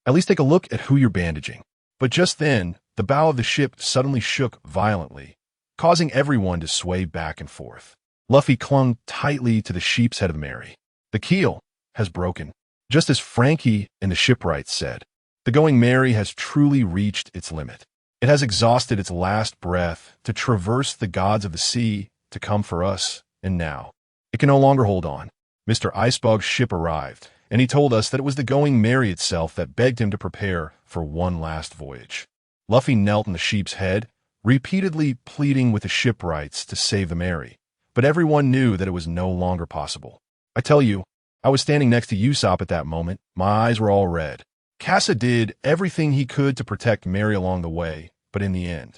Speaker 1: At least take a look at who you're bandaging. But just then, the bow of the ship suddenly shook violently, causing everyone to sway back and forth. Luffy clung tightly to the sheep's head of the Mary. The keel has broken. Just as Frankie and the shipwrights said, the Going Mary has truly reached its limit. It has exhausted its last breath to traverse the gods of the sea to come for us, and now it can no longer hold on. Mr. Icebug's ship arrived, and he told us that it was the Going Mary itself that begged him to prepare for one last voyage. Luffy knelt in the sheep's head, repeatedly pleading with the shipwrights to save the Mary, but everyone knew that it was no longer possible. I tell you, I was standing next to Usopp at that moment. My eyes were all red. Casa did everything he could to protect Mary along the way, but in the end,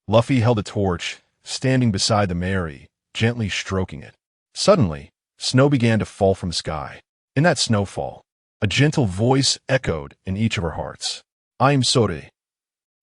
Speaker 1: Luffy held a torch, standing beside the Mary, gently stroking it. Suddenly, snow began to fall from the sky. In that snowfall, a gentle voice echoed in each of our hearts. I'm sorry.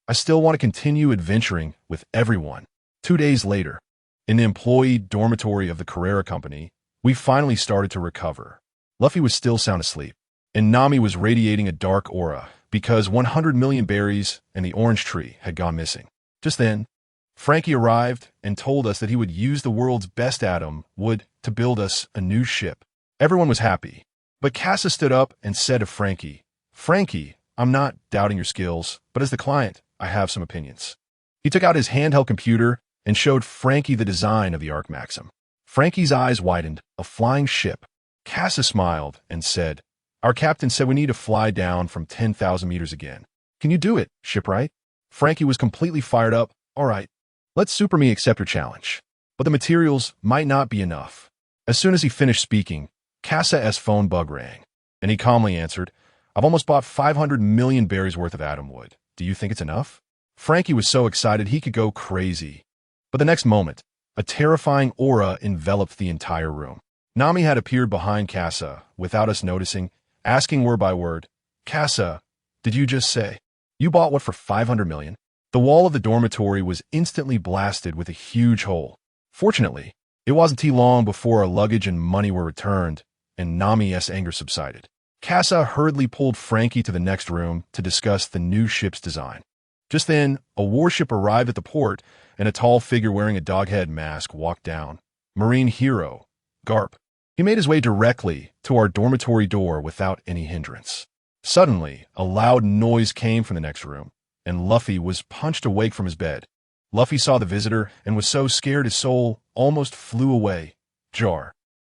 Speaker 1: I still want to continue adventuring with everyone. 2 days later, in the employee dormitory of the Carrera Company, we finally started to recover. Luffy was still sound asleep, and Nami was radiating a dark aura because 100 million berries and the orange tree had gone missing. Just then, Frankie arrived and told us that he would use the world's best atom wood to build us a new ship. Everyone was happy, but Casa stood up and said to Frankie, Frankie, I'm not doubting your skills, but as the client, I have some opinions. He took out his handheld computer and showed Frankie the design of the Arc Maxim. Frankie's eyes widened. A flying ship. Casa smiled and said, Our captain said we need to fly down from 10,000 meters again. Can you do it, shipwright? Frankie was completely fired up. All right, let Super Me accept your challenge. But the materials might not be enough. As soon as he finished speaking, Casa's phone bug rang, and he calmly answered, I've almost bought 500 million berries worth of atom wood. Do you think it's enough? Frankie was so excited he could go crazy. But the next moment, a terrifying aura enveloped the entire room. Nami had appeared behind Casa, without us noticing, asking word by word, Casa, did you just say? You bought what for 500 million? The wall of the dormitory was instantly blasted with a huge hole. Fortunately, it wasn't too long before our luggage and money were returned, and Nami's anger subsided. Casa hurriedly pulled Frankie to the next room to discuss the new ship's design. Just then, a warship arrived at the port, and a tall figure wearing a dog-head mask walked down. Marine hero, Garp. He made his way directly to our dormitory door without any hindrance. Suddenly, a loud noise came from the next room, and Luffy was punched awake from his bed. Luffy saw the visitor and was so scared his soul almost flew away. Jar.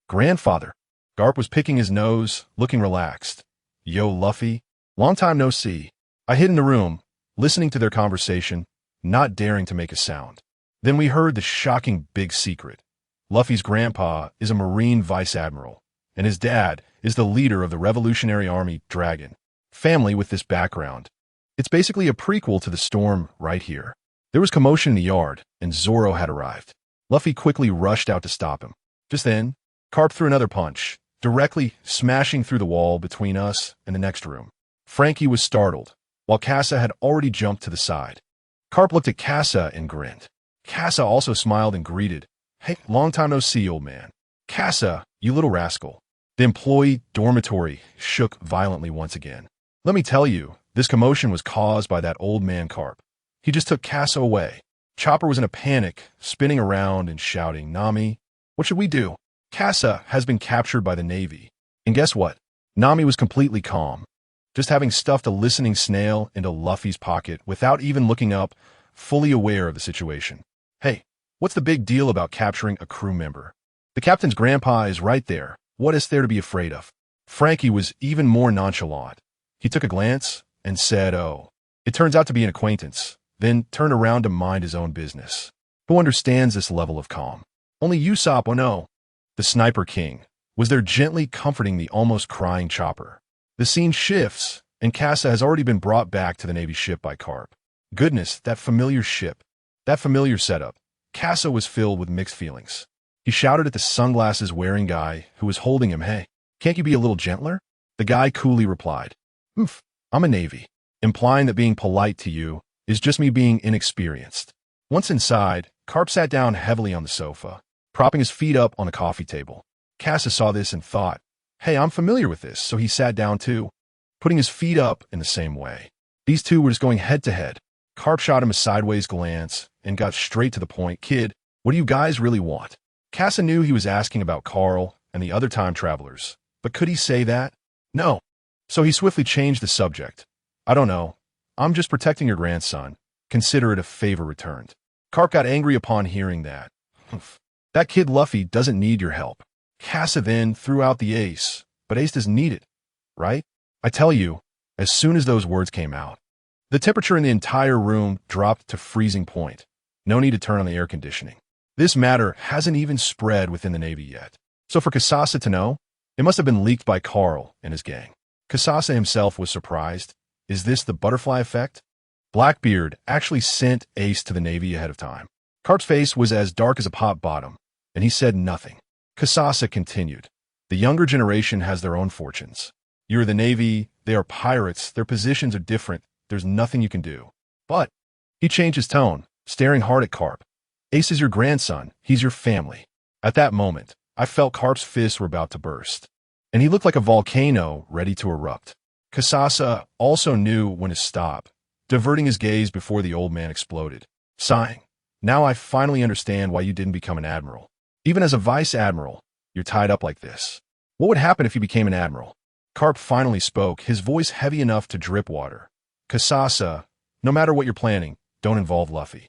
Speaker 1: Grandfather. Garp was picking his nose, looking relaxed. Yo, Luffy. Long time no see. I hid in the room, listening to their conversation, not daring to make a sound. Then we heard the shocking big secret. Luffy's grandpa is a Marine Vice Admiral, and his dad is the leader of the Revolutionary Army Dragon. Family with this background. It's basically a prequel to the storm right here. There was commotion in the yard, and Zoro had arrived. Luffy quickly rushed out to stop him. Just then, Garp threw another punch, directly smashing through the wall between us and the next room. Frankie was startled, while Casa had already jumped to the side. Garp looked at Casa and grinned. Casa also smiled and greeted, Hey, long time no see, old man. Casa, you little rascal. The employee dormitory shook violently once again. Let me tell you, this commotion was caused by that old man Garp. He just took Casa away. Chopper was in a panic, spinning around and shouting, Nami, what should we do? Casa has been captured by the Navy. And guess what? Nami was completely calm, just having stuffed a listening snail into Luffy's pocket without even looking up, fully aware of the situation. Hey, what's the big deal about capturing a crew member? The captain's grandpa is right there. What is there to be afraid of? Frankie was even more nonchalant. He took a glance and said, Oh, it turns out to be an acquaintance, then turned around to mind his own business. Who understands this level of calm? Only Usopp Ono, the Sniper King, was there gently comforting the almost crying Chopper. The scene shifts, and Casa has already been brought back to the Navy ship by Garp. Goodness, that familiar ship, that familiar setup. Casa was filled with mixed feelings. He shouted at the sunglasses-wearing guy who was holding him, Hey, can't you be a little gentler? The guy coolly replied, Oof, I'm a Navy, implying that being polite to you is just me being inexperienced. Once inside, Garp sat down heavily on the sofa, propping his feet up on the coffee table. Casa saw this and thought, Hey, I'm familiar with this, so he sat down too, putting his feet up in the same way. These two were just going head-to-head. Garp shot him a sideways glance and got straight to the point. Kid, what do you guys really want? Casa knew he was asking about Carl and the other time travelers, but could he say that? No. So he swiftly changed the subject. I don't know. I'm just protecting your grandson. Consider it a favor returned. Garp got angry upon hearing that. That kid Luffy doesn't need your help. Casa then threw out the ace, but ace doesn't need it, right? I tell you, as soon as those words came out, the temperature in the entire room dropped to freezing point. No need to turn on the air conditioning. This matter hasn't even spread within the Navy yet. So for Kasasa to know, it must have been leaked by Carl and his gang. Kasasa himself was surprised. Is this the butterfly effect? Blackbeard actually sent Ace to the Navy ahead of time. Garp's face was as dark as a pot bottom, and he said nothing. Kasasa continued. The younger generation has their own fortunes. You're the Navy, they are pirates, their positions are different, there's nothing you can do. But he changed his tone, staring hard at Garp. Ace is your grandson, he's your family. At that moment, I felt Garp's fists were about to burst, and he looked like a volcano ready to erupt. Kasasa also knew when to stop, diverting his gaze before the old man exploded, sighing. Now I finally understand why you didn't become an admiral. Even as a vice admiral, you're tied up like this. What would happen if you became an admiral? Garp finally spoke, his voice heavy enough to drip water. Kasasa, no matter what you're planning, don't involve Luffy.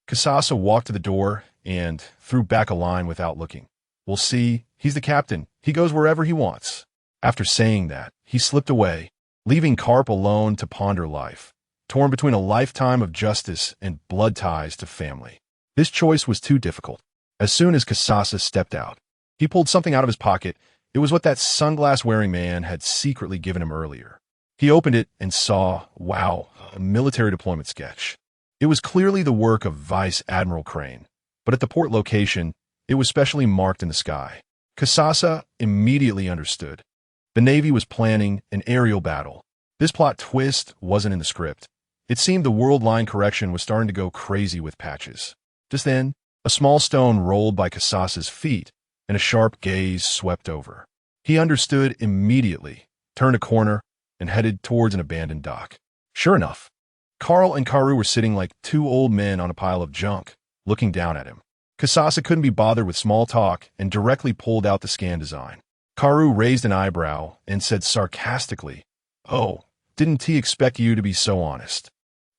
Speaker 1: Kasasa walked to the door and threw back a line without looking. We'll see. He's the captain. He goes wherever he wants. After saying that, he slipped away, leaving Carp alone to ponder life, torn between a lifetime of justice and blood ties to family. This choice was too difficult. As soon as Kasasa stepped out, he pulled something out of his pocket. It was what that sunglass-wearing man had secretly given him earlier. He opened it and saw, wow, a military deployment sketch. It was clearly the work of Vice Admiral Crane, but at the port location, it was specially marked in the sky. Kasasa immediately understood. The Navy was planning an aerial battle. This plot twist wasn't in the script. It seemed the world line correction was starting to go crazy with patches. Just then, a small stone rolled by Kasasa's feet, and a sharp gaze swept over. He understood immediately, turned a corner, and headed towards an abandoned dock. Sure enough, Carl and Karu were sitting like two old men on a pile of junk, looking down at him. Kasasa couldn't be bothered with small talk and directly pulled out the scan design. Karu raised an eyebrow and said sarcastically, "Oh, didn't he expect you to be so honest?"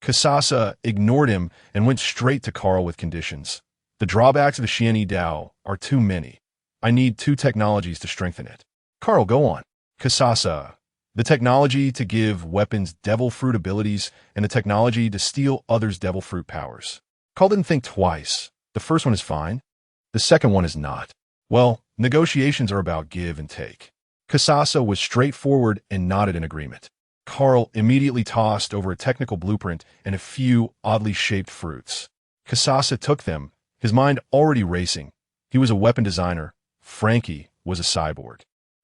Speaker 1: Kasasa ignored him and went straight to Carl with conditions. "The drawbacks of the Xianyi Dao are too many. I need 2 technologies to strengthen it." "Carl, go on." "Kasasa, the technology to give weapons devil fruit abilities and the technology to steal others' devil fruit powers." Carl didn't think twice. The first one is fine. The second one is not. Well, negotiations are about give and take. Kasasa was straightforward and nodded in agreement. Carl immediately tossed over a technical blueprint and a few oddly shaped fruits. Kasasa took them, his mind already racing. He was a weapon designer. Frankie was a cyborg.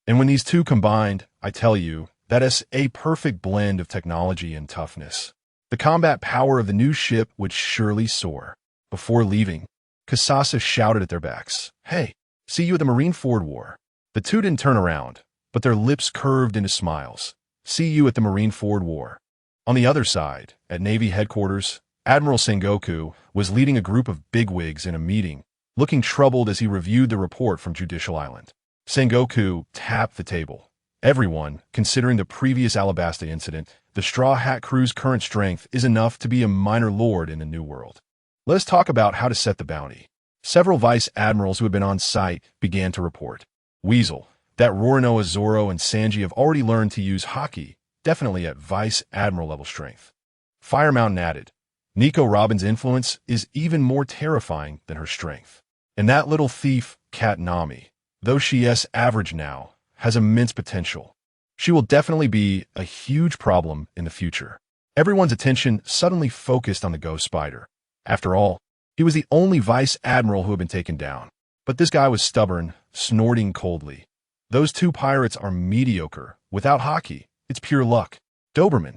Speaker 1: And when these two combined, I tell you, that is a perfect blend of technology and toughness. The combat power of the new ship would surely soar. Before leaving, Kasasa shouted at their backs, "Hey, see you at the Marineford War." The two didn't turn around, but their lips curved into smiles. "See you at the Marineford War." On the other side, at Navy headquarters, Admiral Sengoku was leading a group of bigwigs in a meeting, looking troubled as he reviewed the report from Judicial Island. Sengoku tapped the table. "Everyone, considering the previous Alabasta incident, the Straw Hat Crew's current strength is enough to be a minor lord in the New World. Let us talk about how to set the bounty." Several vice admirals who had been on site began to report. "Weasel, that Roronoa Zoro and Sanji have already learned to use haki, definitely at vice admiral level strength." Fire Mountain added, "Nico Robin's influence is even more terrifying than her strength. And that little thief, Kat Nami, though she is average now, has immense potential. She will definitely be a huge problem in the future." Everyone's attention suddenly focused on the Ghost Spider. After all, he was the only vice admiral who had been taken down. But this guy was stubborn, snorting coldly. "Those two pirates are mediocre. Without haki, it's pure luck." Doberman,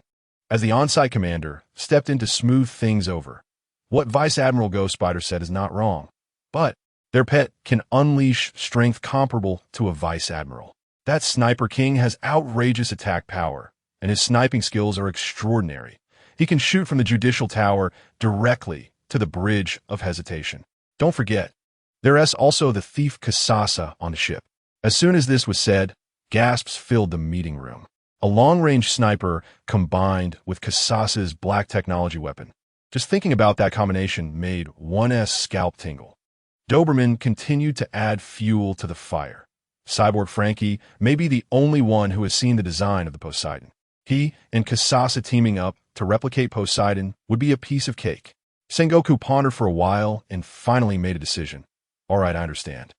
Speaker 1: as the on-site commander, stepped in to smooth things over. What Vice Admiral Ghost Spider said is not wrong. But their pet can unleash strength comparable to a vice admiral. That Sniper King has outrageous attack power, and his sniping skills are extraordinary. He can shoot from the Judicial Tower directly to the Bridge of Hesitation. Don't forget, there is also the thief Kasasa on the ship. As soon as this was said, gasps filled the meeting room. A long-range sniper combined with Kasasa's black technology weapon. Just thinking about that combination made one's scalp tingle. Doberman continued to add fuel to the fire. Cyborg Frankie may be the only one who has seen the design of the Poseidon. He and Kasasa teaming up to replicate Poseidon would be a piece of cake. Sengoku pondered for a while and finally made a decision. "All right, I understand.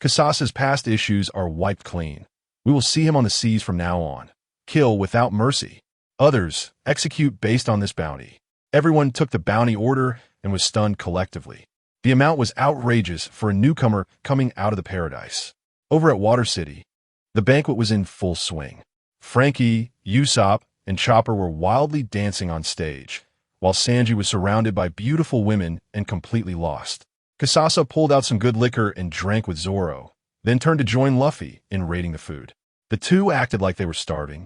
Speaker 1: Kasasa's past issues are wiped clean. We will see him on the seas from now on. Kill without mercy. Others execute based on this bounty." Everyone took the bounty order and was stunned collectively. The amount was outrageous for a newcomer coming out of the paradise. Over at Water City, the banquet was in full swing. Frankie, Usopp, and Chopper were wildly dancing on stage, while Sanji was surrounded by beautiful women and completely lost. Kasasa pulled out some good liquor and drank with Zoro, then turned to join Luffy in raiding the food. The two acted like they were starving,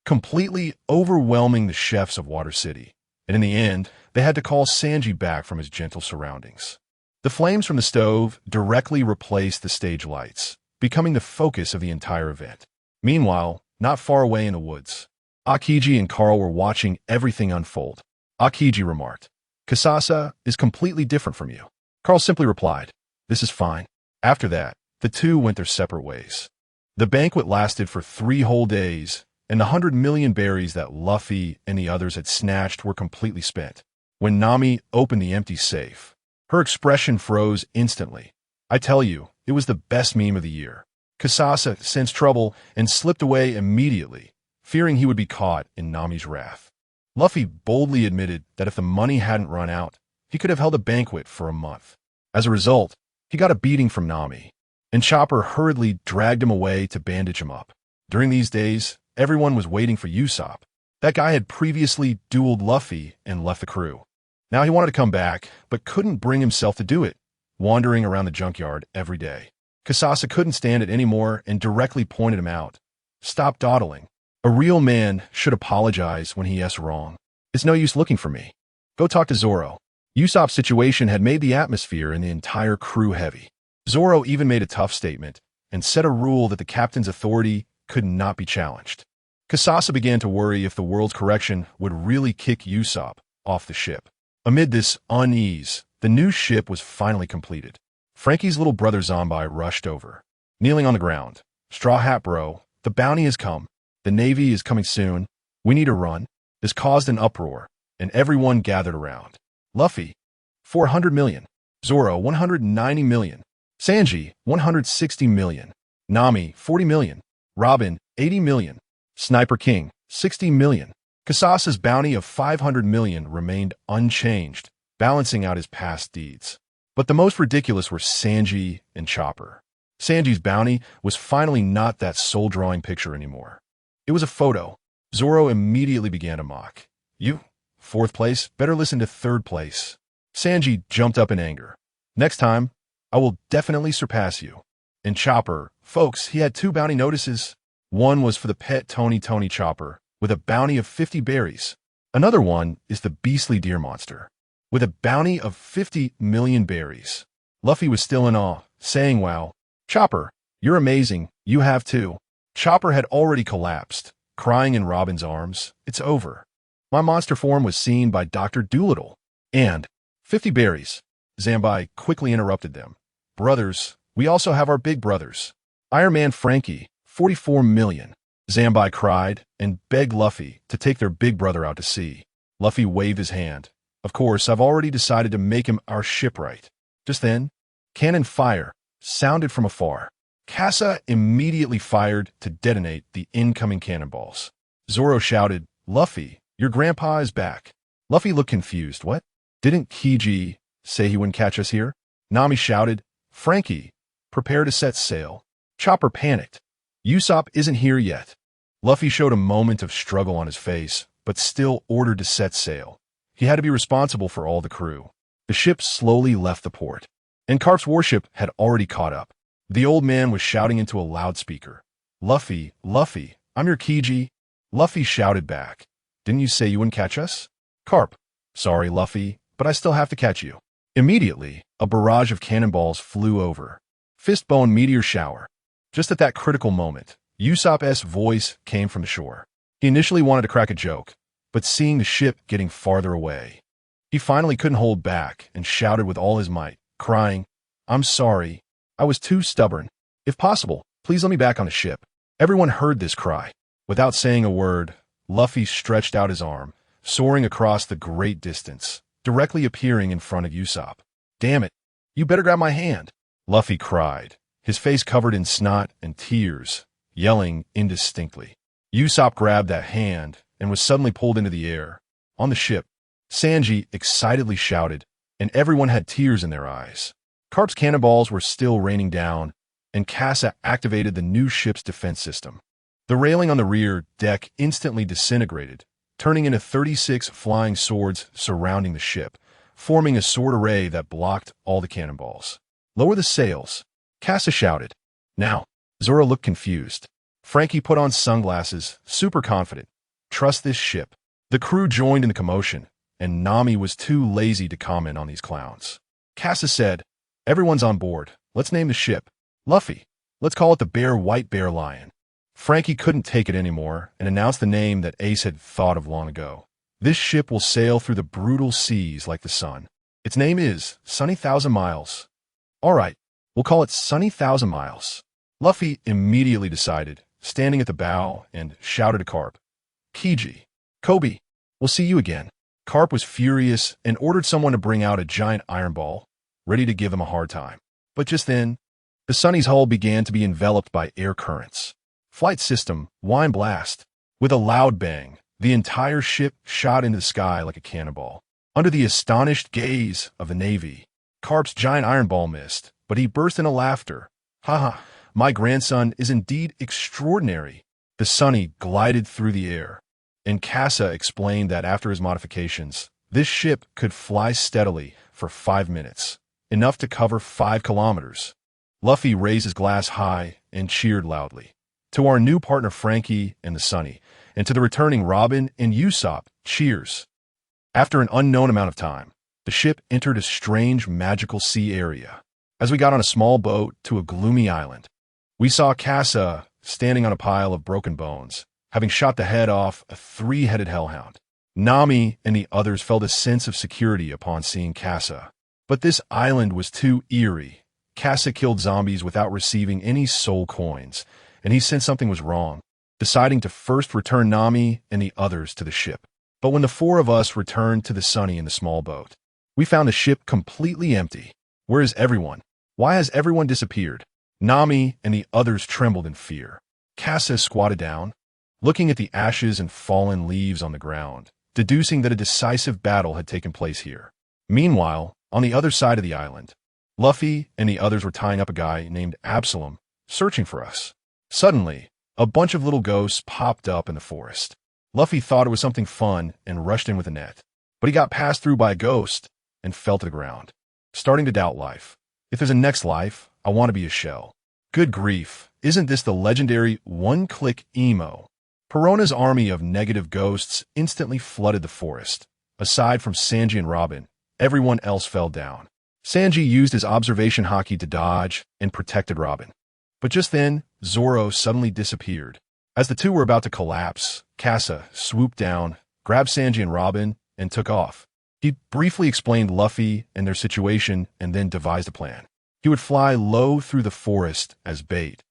Speaker 1: completely overwhelming the chefs of Water City, and in the end, they had to call Sanji back from his gentle surroundings. The flames from the stove directly replaced the stage lights, becoming the focus of the entire event. Meanwhile, not far away in the woods, Akiji and Carl were watching everything unfold. Akiji remarked, "Kasasa is completely different from you." Carl simply replied, "This is fine." After that, the two went their separate ways. The banquet lasted for 3 whole days, and the 100 million berries that Luffy and the others had snatched were completely spent. When Nami opened the empty safe, her expression froze instantly. I tell you, it was the best meme of the year. Kasasa sensed trouble and slipped away immediately, fearing he would be caught in Nami's wrath. Luffy boldly admitted that if the money hadn't run out, he could have held a banquet for a month. As a result, he got a beating from Nami, and Chopper hurriedly dragged him away to bandage him up. During these days, everyone was waiting for Usopp. That guy had previously dueled Luffy and left the crew. Now he wanted to come back, but couldn't bring himself to do it, wandering around the junkyard every day. Kasasa couldn't stand it anymore and directly pointed him out. Stop dawdling. A real man should apologize when he is wrong. It's no use looking for me. Go talk to Zoro. Usopp's situation had made the atmosphere in the entire crew heavy. Zoro even made a tough statement and set a rule that the captain's authority could not be challenged. Kasasa began to worry if the world's correction would really kick Usopp off the ship. Amid this unease, the new ship was finally completed. Frankie's little brother Zombai rushed over, kneeling on the ground. Straw Hat Bro, the bounty has come. The Navy is coming soon. We need to run. This caused an uproar, and everyone gathered around. Luffy, 400 million. Zoro, 190 million. Sanji, 160 million. Nami, 40 million. Robin, 80 million. Sniper King, 60 million. Kasasa's bounty of 500 million remained unchanged, balancing out his past deeds. But the most ridiculous were Sanji and Chopper. Sanji's bounty was finally not that soul-drawing picture anymore. It was a photo. Zoro immediately began to mock. You, 4th place, better listen to 3rd place. Sanji jumped up in anger. Next time, I will definitely surpass you. And Chopper, folks, he had 2 bounty notices. One was for the pet Tony Chopper, with a bounty of 50 berries. Another one is the beastly deer monster, with a bounty of 50 million berries. Luffy was still in awe, saying, wow, Chopper, you're amazing, you have too. Chopper had already collapsed, crying in Robin's arms. It's over. My monster form was seen by Dr. Doolittle. And 50 berries. Zambai quickly interrupted them. Brothers, we also have our big brothers. Iron Man Frankie, 44 million. Zambai cried and begged Luffy to take their big brother out to sea. Luffy waved his hand. Of course, I've already decided to make him our shipwright. Just then, cannon fire sounded from afar. Casa immediately fired to detonate the incoming cannonballs. Zoro shouted, Luffy, your grandpa is back. Luffy looked confused. What? Didn't Kiji say he wouldn't catch us here? Nami shouted, Frankie, prepare to set sail. Chopper panicked. Usopp isn't here yet. Luffy showed a moment of struggle on his face, but still ordered to set sail. He had to be responsible for all the crew. The ship slowly left the port, and Carp's warship had already caught up. The old man was shouting into a loudspeaker. Luffy, Luffy, I'm your Kiji. Luffy shouted back. Didn't you say you wouldn't catch us? Carp, sorry, Luffy, but I still have to catch you. Immediately, a barrage of cannonballs flew over. Fistbone meteor shower. Just at that critical moment, Usopp's voice came from the shore. He initially wanted to crack a joke, but seeing the ship getting farther away, he finally couldn't hold back and shouted with all his might, crying, I'm sorry. I was too stubborn. If possible, please let me back on the ship. Everyone heard this cry. Without saying a word, Luffy stretched out his arm, soaring across the great distance, directly appearing in front of Usopp. Damn it, you better grab my hand, Luffy cried, his face covered in snot and tears, yelling indistinctly. Usopp grabbed that hand and was suddenly pulled into the air. On the ship, Sanji excitedly shouted, and everyone had tears in their eyes. Carp's cannonballs were still raining down, and Casa activated the new ship's defense system. The railing on the rear deck instantly disintegrated, turning into 36 flying swords surrounding the ship, forming a sword array that blocked all the cannonballs. Lower the sails, Casa shouted. Now, Zoro looked confused. Frankie put on sunglasses, super confident. Trust this ship. The crew joined in the commotion, and Nami was too lazy to comment on these clowns. Casa said, everyone's on board. Let's name the ship. Luffy. Let's call it the White Bear Lion. Frankie couldn't take it anymore and announced the name that Ace had thought of long ago. This ship will sail through the brutal seas like the sun. Its name is Sunny Thousand Miles. All right, we'll call it Sunny Thousand Miles. Luffy immediately decided, standing at the bow, and shouted to Carp, "Kiji, Kobe, we'll see you again." Carp was furious and ordered someone to bring out a giant iron ball, ready to give him a hard time. But just then, the Sunny's hull began to be enveloped by air currents. Flight system, wine blast. With a loud bang, the entire ship shot into the sky like a cannonball. Under the astonished gaze of the Navy, Carp's giant iron ball missed, but he burst into laughter. "Haha, my grandson is indeed extraordinary." The Sunny glided through the air, and Casa explained that after his modifications, this ship could fly steadily for 5 minutes, enough to cover 5 kilometers. Luffy raised his glass high and cheered loudly. To our new partner Frankie and the Sunny, and to the returning Robin and Usopp, cheers. After an unknown amount of time, the ship entered a strange magical sea area. As we got on a small boat to a gloomy island, we saw Casa standing on a pile of broken bones, having shot the head off a 3-headed hellhound. Nami and the others felt a sense of security upon seeing Casa. But this island was too eerie. Casa killed zombies without receiving any soul coins, and he sensed something was wrong, deciding to first return Nami and the others to the ship. But when the 4 of us returned to the Sunny in the small boat, we found the ship completely empty. Where is everyone? Why has everyone disappeared? Nami and the others trembled in fear. Casa squatted down, looking at the ashes and fallen leaves on the ground, deducing that a decisive battle had taken place here. Meanwhile, on the other side of the island, Luffy and the others were tying up a guy named Absalom, searching for us. Suddenly, a bunch of little ghosts popped up in the forest. Luffy thought it was something fun and rushed in with a net, but he got passed through by a ghost and fell to the ground, starting to doubt life. If there's a next life, I want to be a shell. Good grief, isn't this the legendary one-click emo? Perona's army of negative ghosts instantly flooded the forest. Aside from Sanji and Robin, everyone else fell down. Sanji used his observation haki to dodge and protected Robin. But just then, Zoro suddenly disappeared. As the two were about to collapse, Casa swooped down, grabbed Sanji and Robin, and took off. He briefly explained Luffy and their situation and then devised a plan. He would fly low through the forest as bait,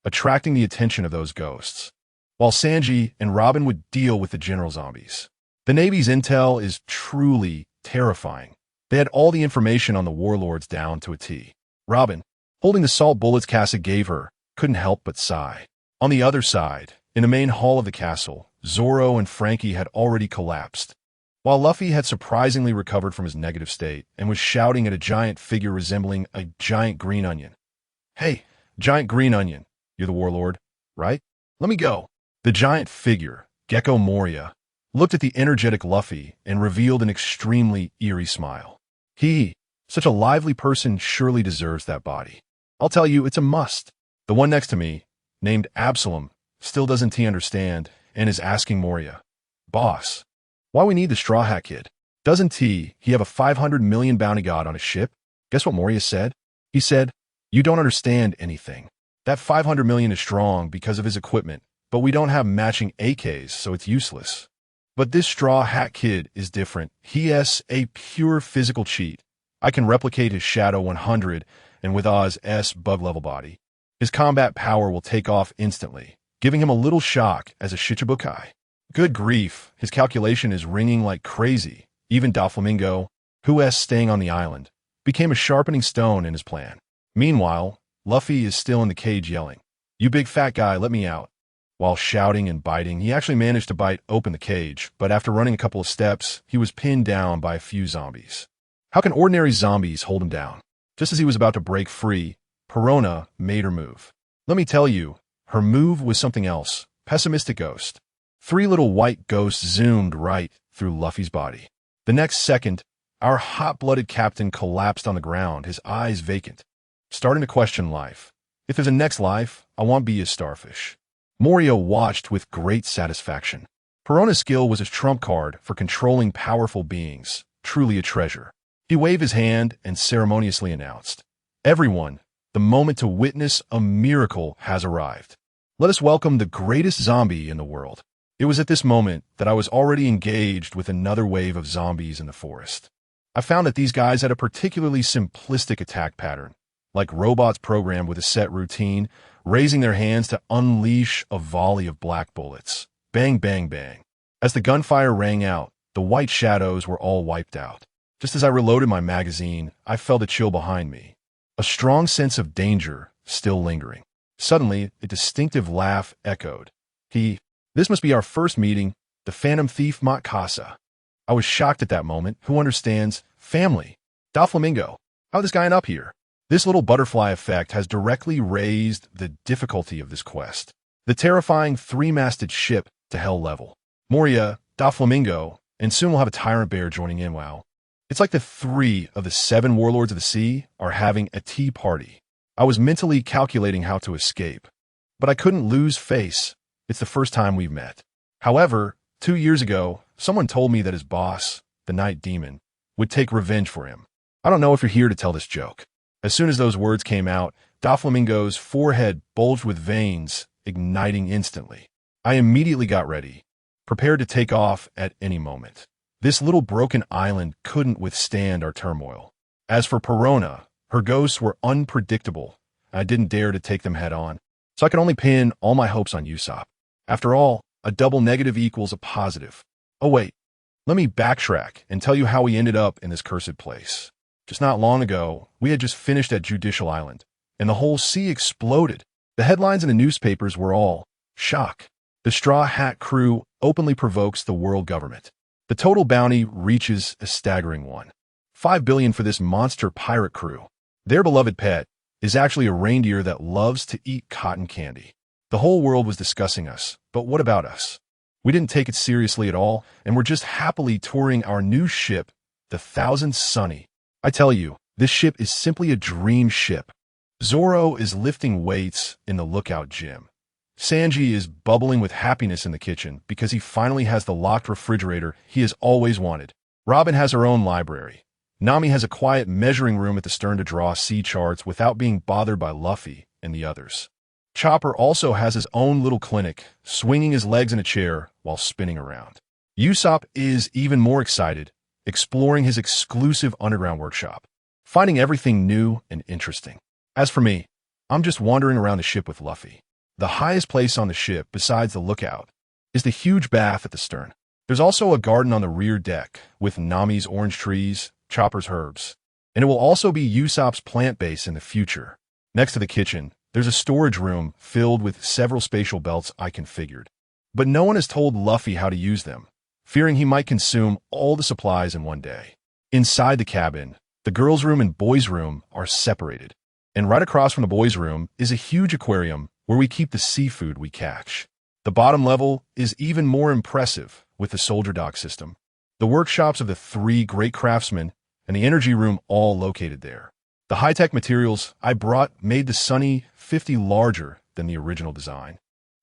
Speaker 1: attracting the attention of those ghosts, while Sanji and Robin would deal with the general zombies. The Navy's intel is truly terrifying. They had all the information on the warlords down to a T. Robin, holding the salt bullets Casa gave her, couldn't help but sigh. On the other side, in the main hall of the castle, Zoro and Frankie had already collapsed, while Luffy had surprisingly recovered from his negative state and was shouting at a giant figure resembling a giant green onion. "Hey, giant green onion, you're the warlord, right? Let me go." The giant figure, Gecko Moria, looked at the energetic Luffy and revealed an extremely eerie smile. Such a lively person surely deserves that body. I'll tell you, it's a must. The one next to me, named Absalom, still doesn't understand and is asking Moria, "Boss, why we need the Straw Hat Kid? Doesn't he have a 500 million bounty god on his ship?" Guess what Moria said? He said, "You don't understand anything. That 500 million is strong because of his equipment, but we don't have matching AKs, so it's useless. But this Straw Hat Kid is different. He has a pure physical cheat. I can replicate his Shadow 100, and with Oz's bug-level body, his combat power will take off instantly, giving him a little shock as a Shichibukai." Good grief, his calculation is ringing like crazy. Even Doflamingo, who is staying on the island, became a sharpening stone in his plan. Meanwhile, Luffy is still in the cage yelling, "You big fat guy, let me out." While shouting and biting, he actually managed to bite open the cage, but after running a couple of steps, he was pinned down by a few zombies. How can ordinary zombies hold him down? Just as he was about to break free, Perona made her move. Let me tell you, her move was something else. Pessimistic Ghost. 3 little white ghosts zoomed right through Luffy's body. The next second, our hot-blooded captain collapsed on the ground, his eyes vacant, starting to question life. If there's a next life, I want to be a starfish. Moria watched with great satisfaction. Perona's skill was his trump card for controlling powerful beings, truly a treasure. He waved his hand and ceremoniously announced, "Everyone, the moment to witness a miracle has arrived. Let us welcome the greatest zombie in the world." It was at this moment that I was already engaged with another wave of zombies in the forest. I found that these guys had a particularly simplistic attack pattern, like robots programmed with a set routine, raising their hands to unleash a volley of black bullets. Bang, bang, bang. As the gunfire rang out, the white shadows were all wiped out. Just as I reloaded my magazine, I felt a chill behind me. A strong sense of danger still lingering. Suddenly, a distinctive laugh echoed. This must be our first meeting, the Phantom Thief Mont Casa. I was shocked at that moment. Who understands? Family. Doflamingo. How this guy end up here? This little butterfly effect has directly raised the difficulty of this quest. The terrifying three-masted ship to hell level. Moria, Doflamingo, and soon we'll have a tyrant bear joining in. Wow. It's like the 3 of the 7 warlords of the sea are having a tea party. I was mentally calculating how to escape, but I couldn't lose face. It's the first time we've met. However, 2 years ago, someone told me that his boss, the Night Demon, would take revenge for him. I don't know if you're here to tell this joke. As soon as those words came out, Doflamingo's forehead bulged with veins, igniting instantly. I immediately got ready, prepared to take off at any moment. This little broken island couldn't withstand our turmoil. As for Perona, her ghosts were unpredictable. I didn't dare to take them head on, so I could only pin all my hopes on Usopp. After all, a double negative equals a positive. Oh wait, let me backtrack and tell you how we ended up in this cursed place. Just not long ago, we had just finished at Judicial Island, and the whole sea exploded. The headlines in the newspapers were all, shock. The Straw Hat crew openly provokes the world government. The total bounty reaches a staggering $1.5 billion for this monster pirate crew. Their beloved pet is actually a reindeer that loves to eat cotton candy. The whole world was discussing us, but what about us? We didn't take it seriously at all, and we're just happily touring our new ship, the Thousand Sunny. I tell you, this ship is simply a dream ship. Zoro is lifting weights in the lookout gym. Sanji is bubbling with happiness in the kitchen because he finally has the locked refrigerator he has always wanted. Robin has her own library. Nami has a quiet measuring room at the stern to draw sea charts without being bothered by Luffy and the others. Chopper also has his own little clinic, swinging his legs in a chair while spinning around. Usopp is even more excited, exploring his exclusive underground workshop, finding everything new and interesting. As for me, I'm just wandering around the ship with Luffy. The highest place on the ship, besides the lookout, is the huge bath at the stern. There's also a garden on the rear deck with Nami's orange trees, Chopper's herbs, and it will also be Usopp's plant base in the future. Next to the kitchen, there's a storage room filled with several spatial belts I configured. But no one has told Luffy how to use them, fearing he might consume all the supplies in one day. Inside the cabin, the girls' room and boys' room are separated, and right across from the boys' room is a huge aquarium where we keep the seafood we catch. The bottom level is even more impressive with the soldier dock system, the workshops of the 3 great craftsmen, and the energy room all located there. The high-tech materials I brought made the Sunny 50 larger than the original design,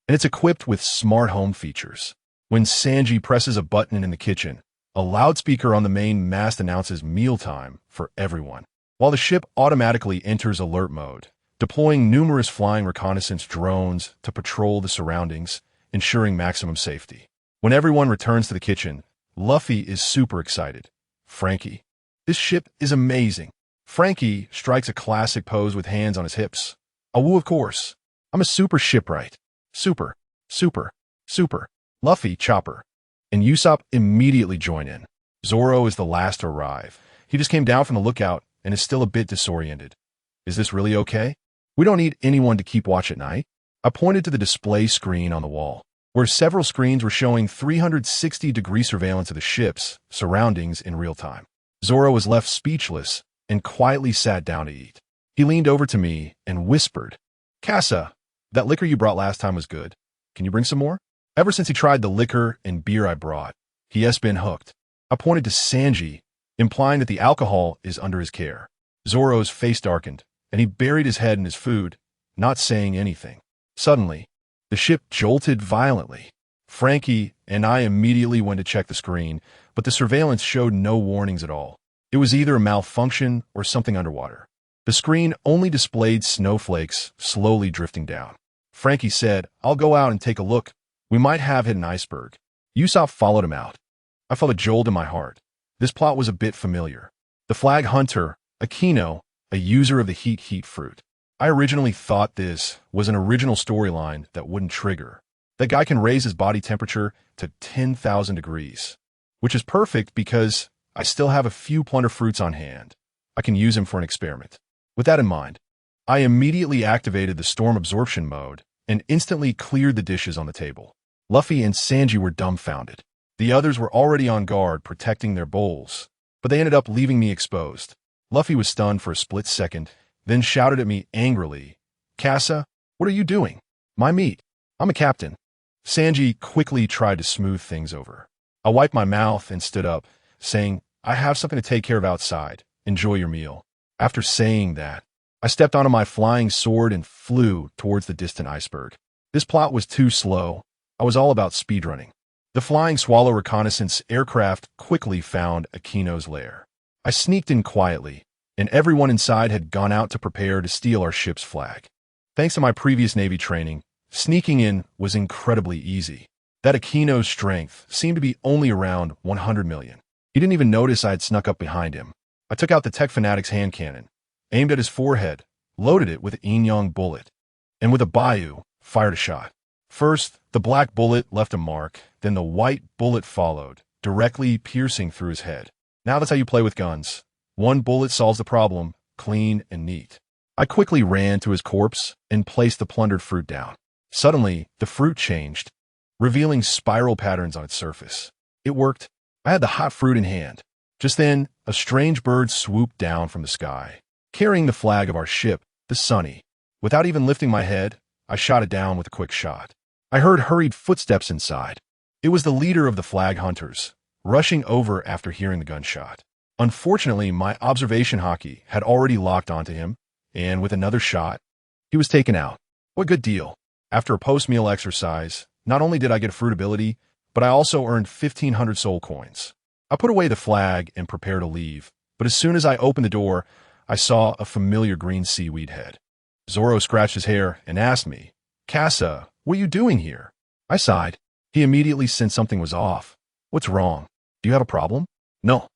Speaker 1: and it's equipped with smart home features. When Sanji presses a button in the kitchen, a loudspeaker on the main mast announces mealtime for everyone, while the ship automatically enters alert mode, deploying numerous flying reconnaissance drones to patrol the surroundings, ensuring maximum safety. When everyone returns to the kitchen, Luffy is super excited. Frankie, this ship is amazing. Frankie strikes a classic pose with hands on his hips. Awoo, of course. I'm a super shipwright. Super, super, super. Luffy, Chopper, and Usopp immediately join in. Zoro is the last to arrive. He just came down from the lookout and is still a bit disoriented. Is this really okay? We don't need anyone to keep watch at night. I pointed to the display screen on the wall, where several screens were showing 360-degree surveillance of the ship's surroundings in real time. Zoro was left speechless and quietly sat down to eat. He leaned over to me and whispered, "Casa, that liquor you brought last time was good. Can you bring some more?" Ever since he tried the liquor and beer I brought, he has been hooked. I pointed to Sanji, implying that the alcohol is under his care. Zoro's face darkened, and he buried his head in his food, not saying anything. Suddenly, the ship jolted violently. Frankie and I immediately went to check the screen, but the surveillance showed no warnings at all. It was either a malfunction or something underwater. The screen only displayed snowflakes slowly drifting down. Frankie said, "I'll go out and take a look. We might have hit an iceberg." Usopp followed him out. I felt a jolt in my heart. This plot was a bit familiar. The flag hunter, Akino, a user of the heat fruit. I originally thought this was an original storyline that wouldn't trigger. That guy can raise his body temperature to 10,000 degrees, which is perfect because I still have a few plunder fruits on hand. I can use him for an experiment. With that in mind, I immediately activated the storm absorption mode and instantly cleared the dishes on the table. Luffy and Sanji were dumbfounded. The others were already on guard protecting their bowls, but they ended up leaving me exposed. Luffy was stunned for a split second, then shouted at me angrily, "Casa, what are you doing? My meat. I'm a captain." Sanji quickly tried to smooth things over. I wiped my mouth and stood up, saying, "I have something to take care of outside. Enjoy your meal." After saying that, I stepped onto my flying sword and flew towards the distant iceberg. This plot was too slow. I was all about speedrunning. The Flying Swallow reconnaissance aircraft quickly found Akino's lair. I sneaked in quietly, and everyone inside had gone out to prepare to steal our ship's flag. Thanks to my previous Navy training, sneaking in was incredibly easy. That Akino's strength seemed to be only around 100 million. He didn't even notice I had snuck up behind him. I took out the Tech Fanatic's hand cannon, aimed at his forehead, loaded it with an Inyang bullet, and with a Bayou, fired a shot. First, the black bullet left a mark, then the white bullet followed, directly piercing through his head. Now that's how you play with guns. One bullet solves the problem, clean and neat. I quickly ran to his corpse and placed the plundered fruit down. Suddenly, the fruit changed, revealing spiral patterns on its surface. It worked. I had the hot fruit in hand. Just then, a strange bird swooped down from the sky, carrying the flag of our ship, the Sunny. Without even lifting my head, I shot it down with a quick shot. I heard hurried footsteps inside. It was the leader of the flag hunters, rushing over after hearing the gunshot. Unfortunately, my observation hockey had already locked onto him, and with another shot, he was taken out. What good deal. After a post-meal exercise, not only did I get a fruit ability, but I also earned 1,500 soul coins. I put away the flag and prepared to leave, but as soon as I opened the door, I saw a familiar green seaweed head. Zoro scratched his hair and asked me, "Casa, what are you doing here?" I sighed. He immediately sensed something was off. "What's wrong? Do you have a problem?" No.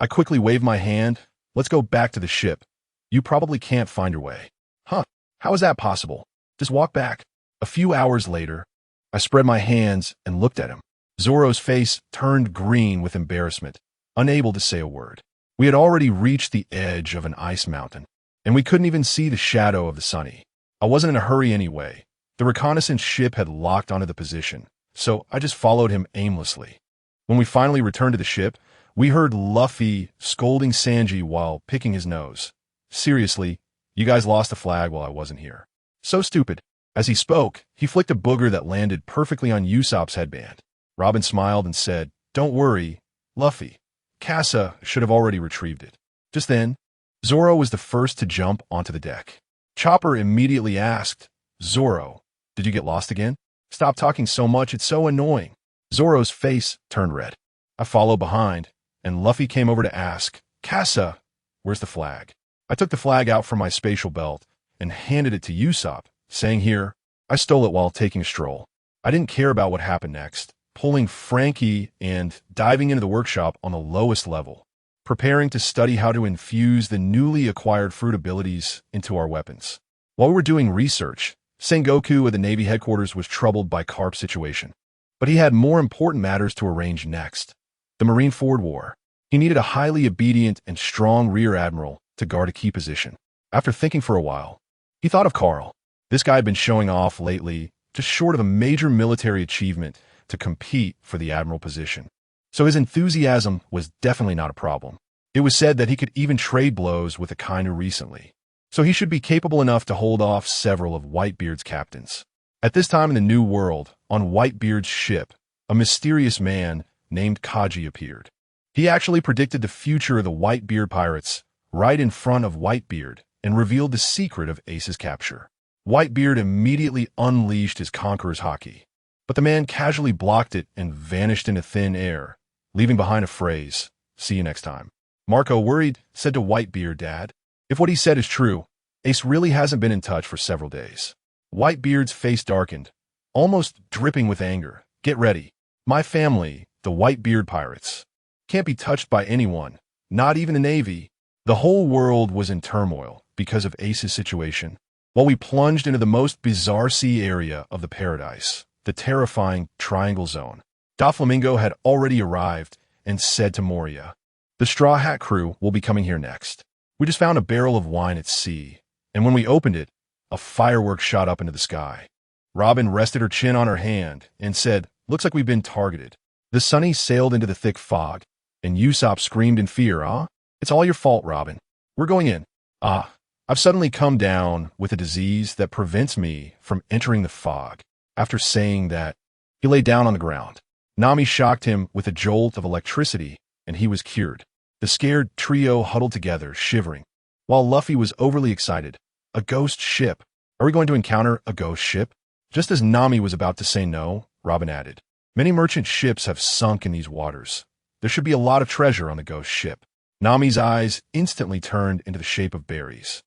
Speaker 1: I quickly waved my hand. "Let's go back to the ship. You probably can't find your way." "Huh, how is that possible? Just walk back." A few hours later, I spread my hands and looked at him. Zoro's face turned green with embarrassment, unable to say a word. We had already reached the edge of an ice mountain, and we couldn't even see the shadow of the Sunny. I wasn't in a hurry anyway. The reconnaissance ship had locked onto the position, so I just followed him aimlessly. When we finally returned to the ship, we heard Luffy scolding Sanji while picking his nose. "Seriously, you guys lost the flag while I wasn't here. So stupid." As he spoke, he flicked a booger that landed perfectly on Usopp's headband. Robin smiled and said, "Don't worry, Luffy. Casa should have already retrieved it." Just then, Zoro was the first to jump onto the deck. Chopper immediately asked, "Zoro, did you get lost again? Stop talking so much, it's so annoying." Zoro's face turned red. I followed behind, and Luffy came over to ask, "Casa, where's the flag?" I took the flag out from my spatial belt and handed it to Usopp, saying, "Here, I stole it while taking a stroll." I didn't care about what happened next, pulling Frankie and diving into the workshop on the lowest level, preparing to study how to infuse the newly acquired fruit abilities into our weapons. While we were doing research, Sengoku at the Navy headquarters was troubled by Carp's situation. But he had more important matters to arrange next. The Marineford War. He needed a highly obedient and strong rear admiral to guard a key position. After thinking for a while, he thought of Carl. This guy had been showing off lately, just short of a major military achievement to compete for the admiral position. So his enthusiasm was definitely not a problem. It was said that he could even trade blows with Akainu recently. So he should be capable enough to hold off several of Whitebeard's captains. At this time in the New World, on Whitebeard's ship, a mysterious man named Kaji appeared. He actually predicted the future of the Whitebeard pirates right in front of Whitebeard and revealed the secret of Ace's capture. Whitebeard immediately unleashed his Conqueror's Haki, but the man casually blocked it and vanished into thin air, leaving behind a phrase, "See you next time." Marco, worried, said to Whitebeard, "Dad, if what he said is true, Ace really hasn't been in touch for several days." Whitebeard's face darkened, almost dripping with anger. "Get ready. My family, the Whitebeard pirates, can't be touched by anyone, not even the Navy." The whole world was in turmoil because of Ace's situation. While we plunged into the most bizarre sea area of the paradise, the terrifying Triangle Zone, Doflamingo had already arrived and said to Moria, "The Straw Hat crew will be coming here next. We just found a barrel of wine at sea, and when we opened it, a firework shot up into the sky." Robin rested her chin on her hand and said, "Looks like we've been targeted." The Sunny sailed into the thick fog, and Usopp screamed in fear, "Ah, it's all your fault, Robin. We're going in." "Ah, I've suddenly come down with a disease that prevents me from entering the fog." After saying that, he lay down on the ground. Nami shocked him with a jolt of electricity, and he was cured. The scared trio huddled together, shivering, while Luffy was overly excited. A ghost ship. Are we going to encounter a ghost ship? Just as Nami was about to say no, Robin added, "Many merchant ships have sunk in these waters. There should be a lot of treasure on the ghost ship." Nami's eyes instantly turned into the shape of berries,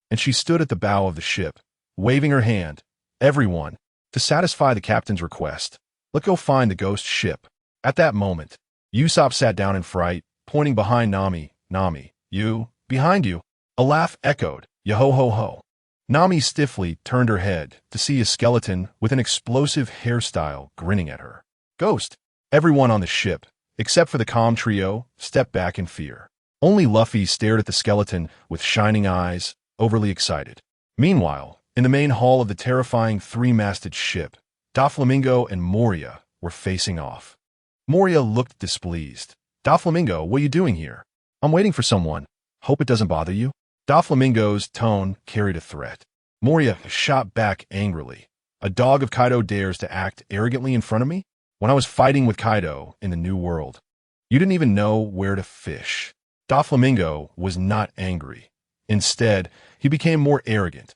Speaker 1: and she stood at the bow of the ship, waving her hand. "Everyone, to satisfy the captain's request, let's go find the ghost ship." At that moment, Usopp sat down in fright, pointing behind Nami. "Nami, you, behind you." A laugh echoed, "Yo-ho-ho-ho." Nami stiffly turned her head to see a skeleton with an explosive hairstyle grinning at her. "Ghost." Everyone on the ship, except for the calm trio, stepped back in fear. Only Luffy stared at the skeleton with shining eyes, overly excited. Meanwhile, in the main hall of the terrifying three-masted ship, Doflamingo and Moria were facing off. Moria looked displeased. "Doflamingo, what are you doing here?" "I'm waiting for someone. Hope it doesn't bother you." Doflamingo's tone carried a threat. Moria shot back angrily. "A dog of Kaido dares to act arrogantly in front of me? When I was fighting with Kaido in the New World, you didn't even know where to fish." Doflamingo was not angry. Instead, he became more arrogant.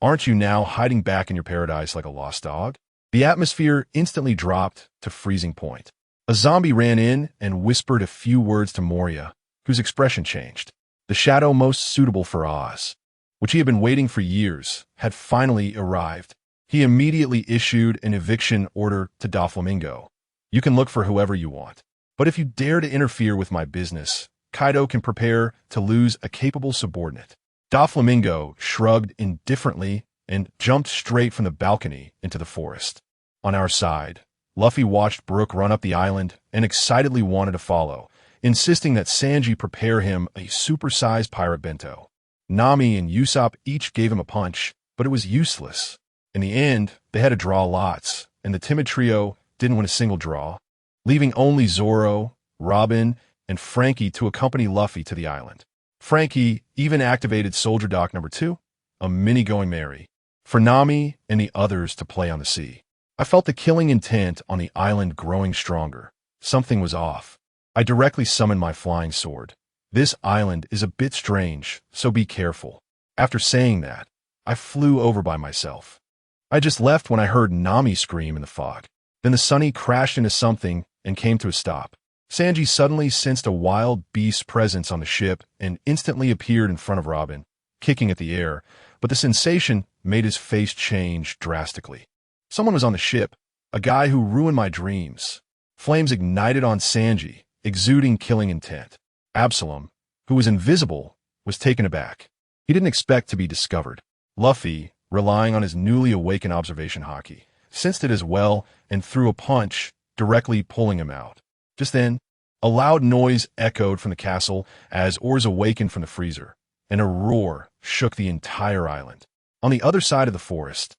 Speaker 1: "Aren't you now hiding back in your paradise like a lost dog?" The atmosphere instantly dropped to freezing point. A zombie ran in and whispered a few words to Moria, whose expression changed. The shadow most suitable for Oz, which he had been waiting for years, had finally arrived. He immediately issued an eviction order to Doflamingo. "You can look for whoever you want, but if you dare to interfere with my business, Kaido can prepare to lose a capable subordinate." Doflamingo shrugged indifferently and jumped straight from the balcony into the forest. On our side, Luffy watched Brook run up the island and excitedly wanted to follow, insisting that Sanji prepare him a supersized pirate bento. Nami and Usopp each gave him a punch, but it was useless. In the end, they had to draw lots, and the timid trio didn't win a single draw, leaving only Zoro, Robin, and Frankie to accompany Luffy to the island. Frankie even activated Soldier Dock number 2, a mini Going Merry, for Nami and the others to play on the sea. I felt the killing intent on the island growing stronger. Something was off. I directly summoned my flying sword. "This island is a bit strange, so be careful." After saying that, I flew over by myself. I just left when I heard Nami scream in the fog. Then the Sunny crashed into something and came to a stop. Sanji suddenly sensed a wild beast presence on the ship and instantly appeared in front of Robin, kicking at the air, but the sensation made his face change drastically. Someone was on the ship, a guy who ruined my dreams. Flames ignited on Sanji, exuding killing intent. Absalom, who was invisible, was taken aback. He didn't expect to be discovered. Luffy, relying on his newly awakened observation haki, sensed it as well and threw a punch, directly pulling him out. Just then, a loud noise echoed from the castle as oars awakened from the freezer, and a roar shook the entire island. On the other side of the forest,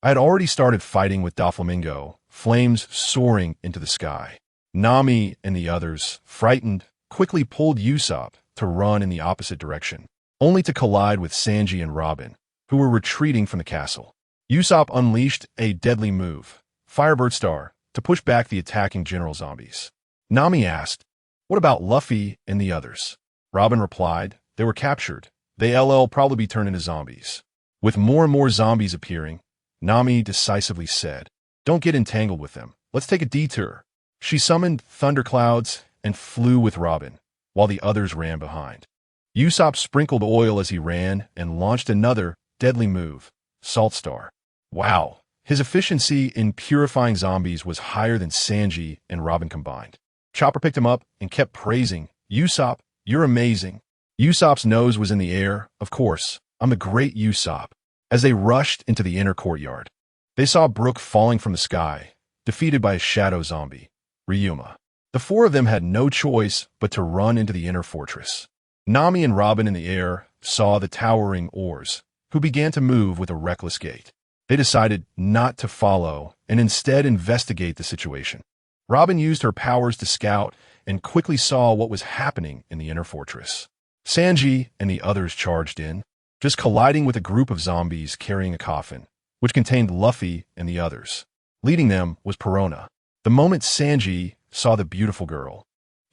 Speaker 1: I had already started fighting with Doflamingo, flames soaring into the sky. Nami and the others, frightened, quickly pulled Usopp to run in the opposite direction, only to collide with Sanji and Robin, who were retreating from the castle. Usopp unleashed a deadly move, Firebird Star, to push back the attacking general zombies. Nami asked, "What about Luffy and the others?" Robin replied, "They were captured. They'll probably be turned into zombies." With more and more zombies appearing, Nami decisively said, "Don't get entangled with them. Let's take a detour." She summoned thunderclouds and flew with Robin, while the others ran behind. Usopp sprinkled oil as he ran and launched another deadly move, Salt Star. Wow, his efficiency in purifying zombies was higher than Sanji and Robin combined. Chopper picked him up and kept praising, "Usopp, you're amazing." Usopp's nose was in the air, of course. I'm the great Usopp. As they rushed into the inner courtyard, they saw Brook falling from the sky, defeated by a shadow zombie, Ryuma. The four of them had no choice but to run into the inner fortress. Nami and Robin in the air saw the towering oars, who began to move with a reckless gait. They decided not to follow and instead investigate the situation. Robin used her powers to scout and quickly saw what was happening in the inner fortress. Sanji and the others charged in, just colliding with a group of zombies carrying a coffin, which contained Luffy and the others. Leading them was Perona. The moment Sanji saw the beautiful girl,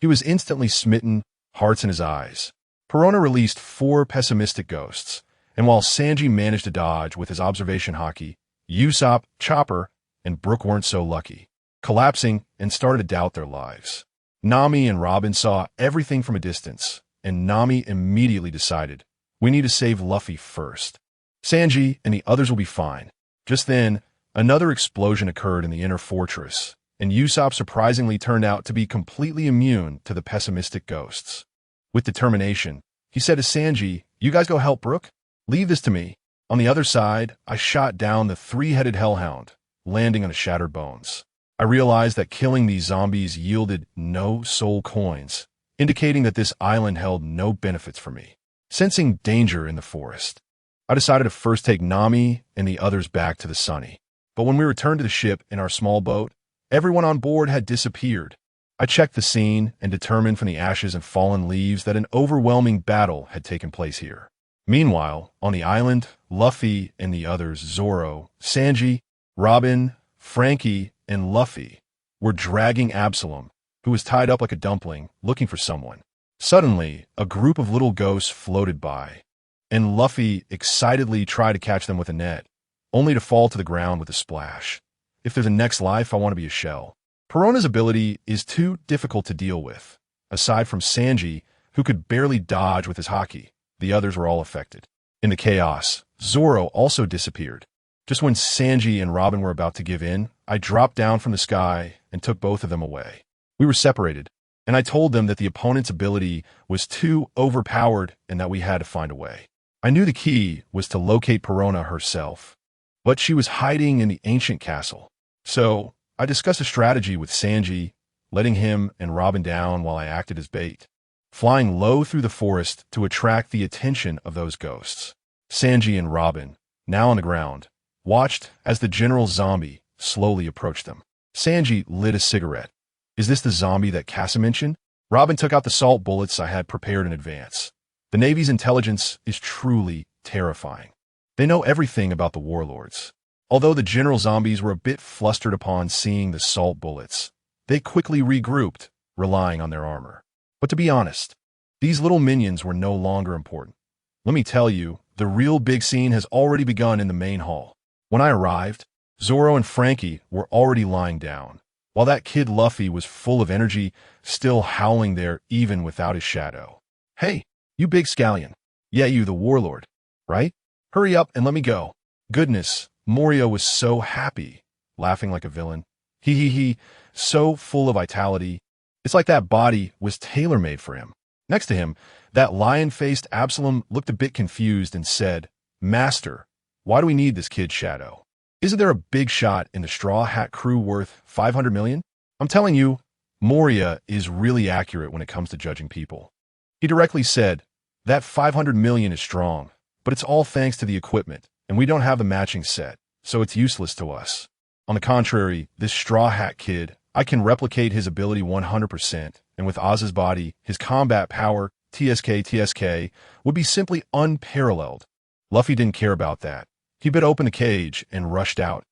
Speaker 1: he was instantly smitten, hearts in his eyes. Perona released 4 pessimistic ghosts, and while Sanji managed to dodge with his observation haki, Usopp, Chopper, and Brook weren't so lucky, collapsing and started to doubt their lives. Nami and Robin saw everything from a distance, and Nami immediately decided, we need to save Luffy first. Sanji and the others will be fine. Just then, another explosion occurred in the inner fortress, and Usopp surprisingly turned out to be completely immune to the pessimistic ghosts. With determination, he said to Sanji, you guys go help Brook? Leave this to me. On the other side, I shot down the 3-headed hellhound, landing on his shattered bones. I realized that killing these zombies yielded no soul coins, indicating that this island held no benefits for me. Sensing danger in the forest, I decided to first take Nami and the others back to the Sunny. But when we returned to the ship in our small boat, everyone on board had disappeared. I checked the scene and determined from the ashes and fallen leaves that an overwhelming battle had taken place here. Meanwhile, on the island, Luffy and the others, Zoro, Sanji, Robin, Frankie, and Luffy, were dragging Absalom, who was tied up like a dumpling, looking for someone. Suddenly, a group of little ghosts floated by, and Luffy excitedly tried to catch them with a net, only to fall to the ground with a splash. If there's a next life, I want to be a shell. Perona's ability is too difficult to deal with. Aside from Sanji, who could barely dodge with his haki, the others were all affected. In the chaos, Zoro also disappeared. Just when Sanji and Robin were about to give in, I dropped down from the sky and took both of them away. We were separated, and I told them that the opponent's ability was too overpowered and that we had to find a way. I knew the key was to locate Perona herself, but she was hiding in the ancient castle. So I discussed a strategy with Sanji, letting him and Robin down while I acted as bait, flying low through the forest to attract the attention of those ghosts. Sanji and Robin, now on the ground, watched as the general zombie slowly approached them. Sanji lit a cigarette. Is this the zombie that Casa mentioned? Robin took out the salt bullets I had prepared in advance. The Navy's intelligence is truly terrifying. They know everything about the warlords. Although the general zombies were a bit flustered upon seeing the salt bullets, they quickly regrouped, relying on their armor. But to be honest, these little minions were no longer important. Let me tell you, the real big scene has already begun in the main hall. When I arrived, Zoro and Frankie were already lying down, while that kid Luffy was full of energy, still howling there even without his shadow. Hey, you big scallion. Yeah, you the warlord, right? Hurry up and let me go. Goodness, Moria was so happy, laughing like a villain. He, so full of vitality. It's like that body was tailor-made for him. Next to him, that lion-faced Absalom looked a bit confused and said, Master, why do we need this kid's shadow? Isn't there a big shot in the Straw Hat crew worth 500 million? I'm telling you, Moria is really accurate when it comes to judging people. He directly said, that 500 million is strong, but it's all thanks to the equipment, and we don't have the matching set, so it's useless to us. On the contrary, this Straw Hat kid, I can replicate his ability 100%, and with Oz's body, his combat power, TSK, would be simply unparalleled. Luffy didn't care about that. He bit open the cage and rushed out,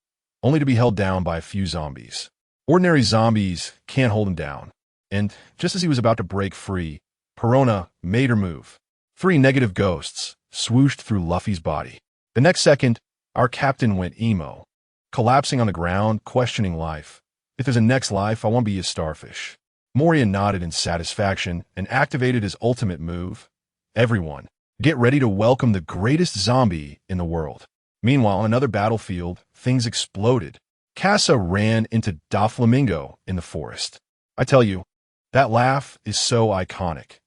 Speaker 1: only to be held down by a few zombies. Ordinary zombies can't hold him down, and just as he was about to break free, Perona made her move. 3 negative ghosts swooshed through Luffy's body. The next second, our captain went emo, collapsing on the ground, questioning life. If there's a next life, I want to be a starfish. Moria nodded in satisfaction and activated his ultimate move. Everyone, get ready to welcome the greatest zombie in the world. Meanwhile, on another battlefield, things exploded. Casa ran into Doflamingo in the forest. I tell you, that laugh is so iconic.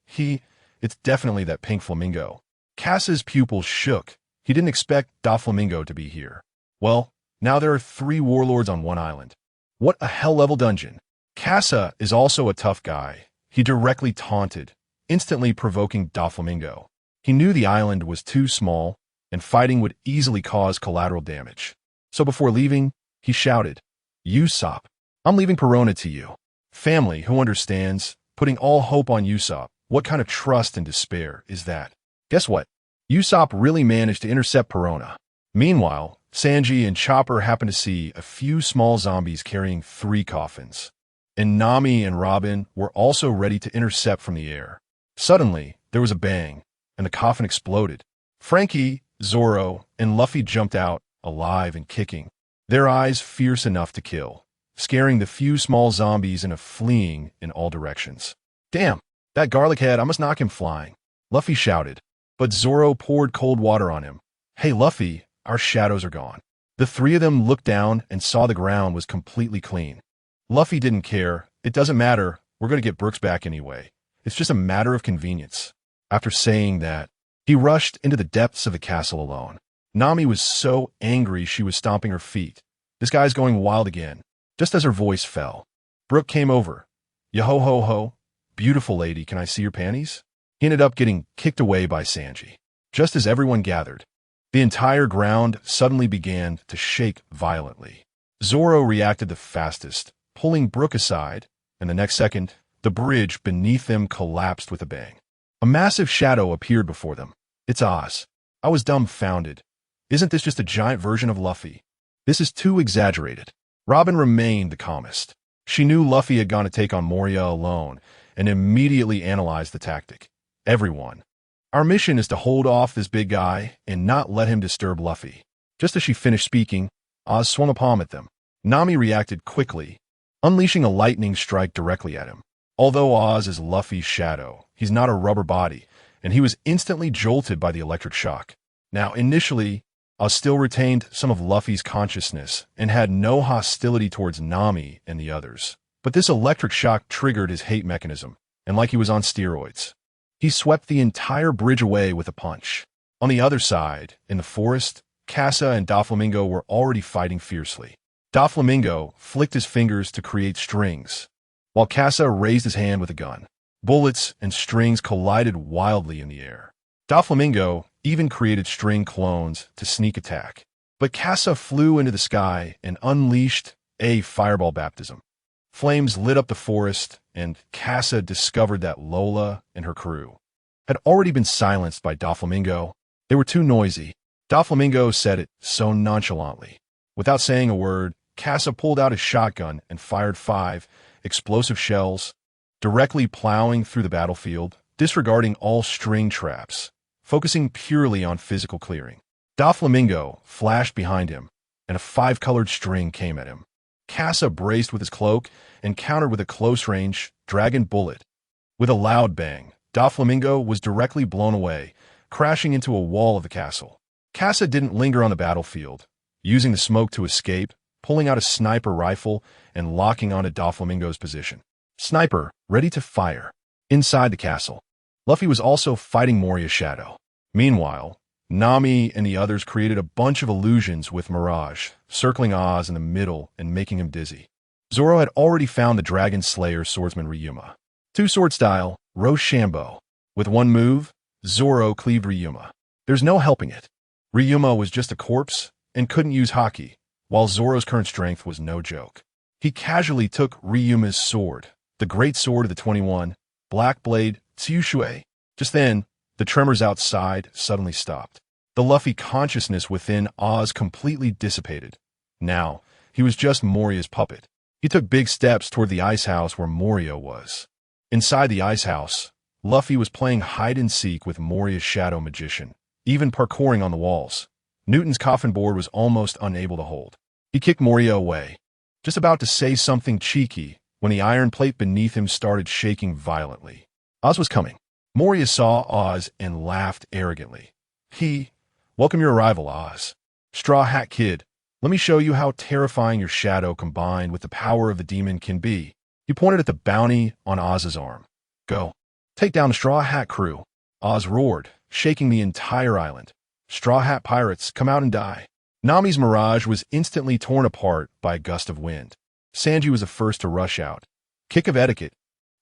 Speaker 1: It's definitely that pink flamingo. Casa's pupils shook He didn't expect Doflamingo to be here. Well, now there are 3 warlords on one island. What a hell-level dungeon. Casa is also a tough guy. He directly taunted, instantly provoking Doflamingo. He knew the island was too small, and fighting would easily cause collateral damage. So before leaving, he shouted, Usopp, I'm leaving Perona to you. Family who understands, putting all hope on Usopp. What kind of trust and despair is that? Guess what? Usopp really managed to intercept Perona. Meanwhile, Sanji and Chopper happen to see a few small zombies carrying 3 coffins. And Nami and Robin were also ready to intercept from the air. Suddenly, there was a bang, and the coffin exploded. Frankie, Zoro, and Luffy jumped out, alive and kicking, their eyes fierce enough to kill, scaring the few small zombies and fleeing in all directions. Damn, that garlic head, I must knock him flying, Luffy shouted. But Zoro poured cold water on him. Hey Luffy, our shadows are gone. The 3 of them looked down and saw the ground was completely clean. Luffy didn't care. It doesn't matter. We're going to get Brooks back anyway. It's just a matter of convenience. After saying that, he rushed into the depths of the castle alone. Nami was so angry she was stomping her feet. This guy's going wild again. Just as her voice fell, Brooke came over. Yo-ho-ho-ho. Beautiful lady, can I see your panties? He ended up getting kicked away by Sanji. Just as everyone gathered, the entire ground suddenly began to shake violently. Zoro reacted the fastest, pulling Brooke aside, and the next second, the bridge beneath them collapsed with a bang. A massive shadow appeared before them. It's Oz. I was dumbfounded. Isn't this just a giant version of Luffy? This is too exaggerated. Robin remained the calmest. She knew Luffy had gone to take on Moria alone and immediately analyzed the tactic. Everyone. Our mission is to hold off this big guy and not let him disturb Luffy. Just as she finished speaking, Oz swung a palm at them. Nami reacted quickly, unleashing a lightning strike directly at him. Although Oz is Luffy's shadow, he's not a rubber body, and he was instantly jolted by the electric shock. Now, initially, Oz still retained some of Luffy's consciousness and had no hostility towards Nami and the others. But this electric shock triggered his hate mechanism, and like he was on steroids, he swept the entire bridge away with a punch. On the other side, in the forest, Casa and Doflamingo were already fighting fiercely. Doflamingo flicked his fingers to create strings, while Casa raised his hand with a gun. Bullets and strings collided wildly in the air. Doflamingo even created string clones to sneak attack. But Casa flew into the sky and unleashed a fireball baptism. Flames lit up the forest, and Casa discovered that Lola and her crew had already been silenced by Doflamingo. They were too noisy. Doflamingo said it so nonchalantly. Without saying a word, Casa pulled out his shotgun and fired 5 explosive shells, directly plowing through the battlefield, disregarding all string traps, focusing purely on physical clearing. Doflamingo flashed behind him, and a 5-colored string came at him. Casa braced with his cloak and countered with a close-range dragon bullet. With a loud bang, Doflamingo was directly blown away, crashing into a wall of the castle. Casa didn't linger on the battlefield, using the smoke to escape, pulling out a sniper rifle and locking onto Doflamingo's position. Sniper, ready to fire. Inside the castle, Luffy was also fighting Moria's shadow. Meanwhile, Nami and the others created a bunch of illusions with Mirage, circling Oz in the middle and making him dizzy. Zoro had already found the Dragon Slayer swordsman Ryuma. 2-sword style, Rochambeau. With one move, Zoro cleaved Ryuma. There's no helping it. Ryuma was just a corpse and couldn't use haki, while Zoro's current strength was no joke. He casually took Ryuma's sword, the great sword of the 21, Black Blade Tsushui. Just then, the tremors outside suddenly stopped. The Luffy consciousness within Oz completely dissipated. Now, he was just Moria's puppet. He took big steps toward the ice house where Moria was. Inside the ice house, Luffy was playing hide-and-seek with Moria's shadow magician, even parkouring on the walls. Newton's coffin board was almost unable to hold. He kicked Moria away, just about to say something cheeky when the iron plate beneath him started shaking violently. Oz was coming. Moria saw Oz and laughed arrogantly. Welcome your arrival, Oz. Straw Hat Kid, let me show you how terrifying your shadow combined with the power of the demon can be. He pointed at the bounty on Oz's arm. Go. Take down the Straw Hat crew. Oz roared, shaking the entire island. Straw Hat Pirates, come out and die. Nami's mirage was instantly torn apart by a gust of wind. Sanji was the first to rush out. Kick of etiquette.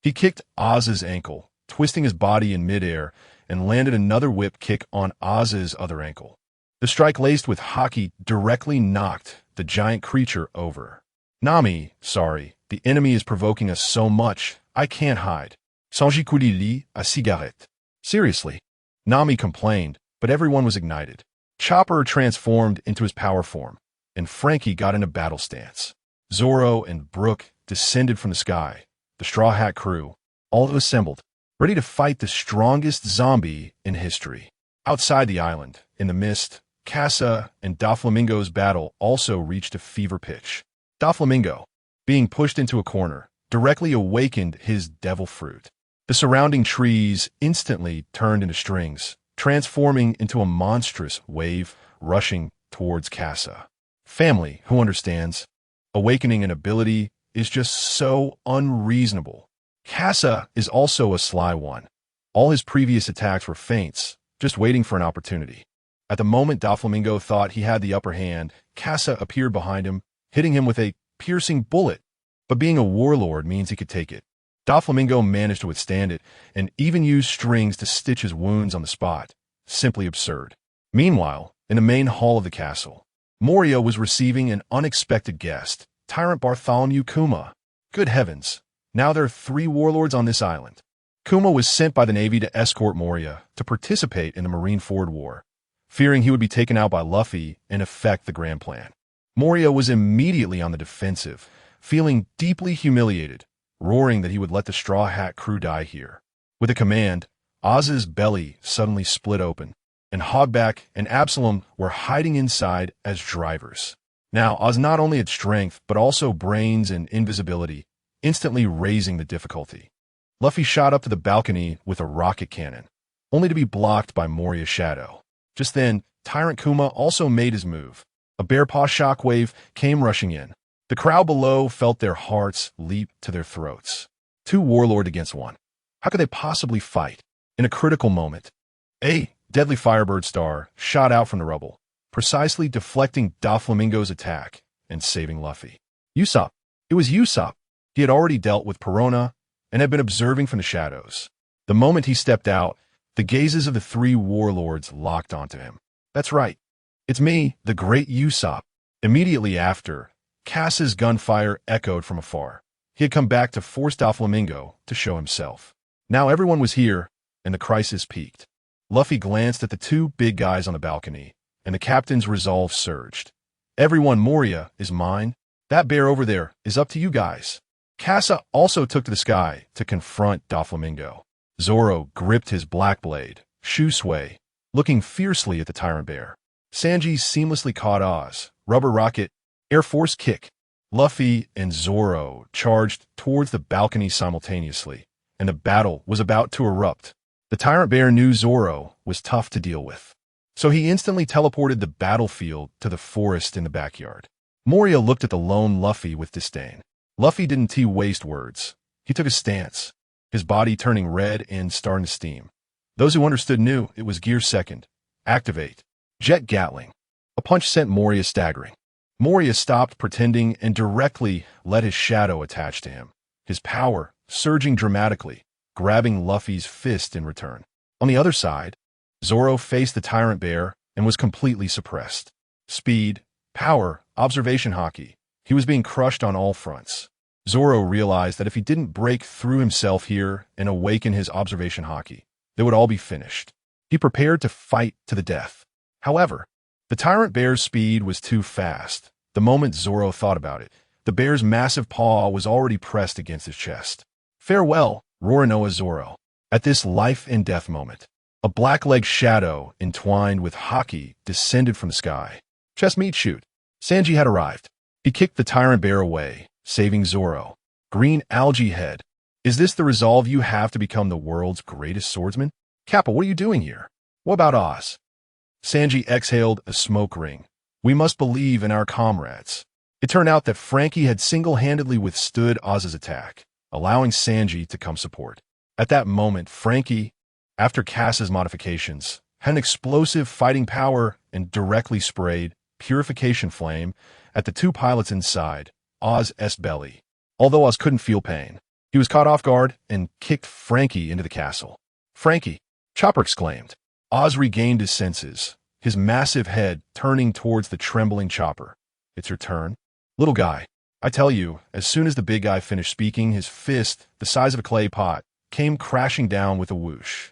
Speaker 1: He kicked Oz's ankle, twisting his body in midair, and landed another whip kick on Oz's other ankle. The strike laced with haki directly knocked the giant creature over. Nami, sorry, the enemy is provoking us so much, I can't hide. Sanji Kudili, a cigarette. Seriously. Nami complained, but everyone was ignited. Chopper transformed into his power form, and Frankie got in a battle stance. Zoro and Brook descended from the sky. The Straw Hat crew, all assembled, ready to fight the strongest zombie in history. Outside the island, in the mist, Casa and Doflamingo's battle also reached a fever pitch. Doflamingo, being pushed into a corner, directly awakened his devil fruit. The surrounding trees instantly turned into strings, transforming into a monstrous wave rushing towards Casa. Family, who understands? Awakening an ability is just so unreasonable. Casa is also a sly one. All his previous attacks were feints, just waiting for an opportunity. At the moment Doflamingo thought he had the upper hand, Casa appeared behind him, hitting him with a piercing bullet. But being a warlord means he could take it. Doflamingo managed to withstand it, and even used strings to stitch his wounds on the spot. Simply absurd. Meanwhile, in the main hall of the castle, Moria was receiving an unexpected guest, Tyrant Bartholomew Kuma. Good heavens, now there are 3 warlords on this island. Kuma was sent by the Navy to escort Moria to participate in the Marineford War, fearing he would be taken out by Luffy and affect the grand plan. Moria was immediately on the defensive, feeling deeply humiliated, roaring that he would let the Straw Hat crew die here. With a command, Oz's belly suddenly split open, and Hogback and Absalom were hiding inside as drivers. Now, Oz not only had strength, but also brains and invisibility, instantly raising the difficulty. Luffy shot up to the balcony with a rocket cannon, only to be blocked by Moria's shadow. Just then, Tyrant Kuma also made his move. A bear paw shockwave came rushing in. The crowd below felt their hearts leap to their throats. 2 warlords against 1. How could they possibly fight? In a critical moment, a deadly Firebird star shot out from the rubble, precisely deflecting Doflamingo's attack and saving Luffy. Usopp. It was Usopp. He had already dealt with Perona and had been observing from the shadows. The moment he stepped out, the gazes of the 3 warlords locked onto him. That's right. It's me, the great Usopp. Immediately after, Cass's gunfire echoed from afar. He had come back to force Doflamingo to show himself. Now everyone was here, and the crisis peaked. Luffy glanced at the 2 big guys on the balcony, and the captain's resolve surged. Everyone, Moria is mine. That bear over there is up to you guys. Casa also took to the sky to confront Doflamingo. Zoro gripped his black blade, shoe sway, looking fiercely at the tyrant bear. Sanji seamlessly caught Oz, rubber rocket, Air Force kick. Luffy and Zoro charged towards the balcony simultaneously, and the battle was about to erupt. The tyrant bear knew Zoro was tough to deal with, so he instantly teleported the battlefield to the forest in the backyard. Moria looked at the lone Luffy with disdain. Luffy didn't waste words. He took a stance, his body turning red and starting to steam. Those who understood knew it was Gear Second. Activate. Jet Gatling. A punch sent Moria staggering. Moria stopped pretending and directly let his shadow attach to him, his power surging dramatically, grabbing Luffy's fist in return. On the other side, Zoro faced the tyrant bear and was completely suppressed. Speed, power, observation haki. He was being crushed on all fronts. Zoro realized that if he didn't break through himself here and awaken his observation haki, they would all be finished. He prepared to fight to the death. However, the tyrant bear's speed was too fast. The moment Zoro thought about it, the bear's massive paw was already pressed against his chest. Farewell, Roronoa Zoro. At this life and death moment, a black-legged shadow entwined with haki descended from the sky. Chest meat shoot. Sanji had arrived. He kicked the tyrant bear away, saving Zoro. Green algae head. Is this the resolve you have to become the world's greatest swordsman? Kappa, what are you doing here? What about Oz? Sanji exhaled a smoke ring. We must believe in our comrades. It turned out that Frankie had single-handedly withstood Oz's attack, allowing Sanji to come support. At that moment, Frankie, after Cass's modifications, had an explosive fighting power and directly sprayed purification flame at the two pilots inside Oz's belly. Although Oz couldn't feel pain, he was caught off guard and kicked Frankie into the castle. "Frankie!" Chopper exclaimed. Oz regained his senses, his massive head turning towards the trembling Chopper. "It's your turn?" "Little guy." I tell you, as soon as the big guy finished speaking, his fist, the size of a clay pot, came crashing down with a whoosh.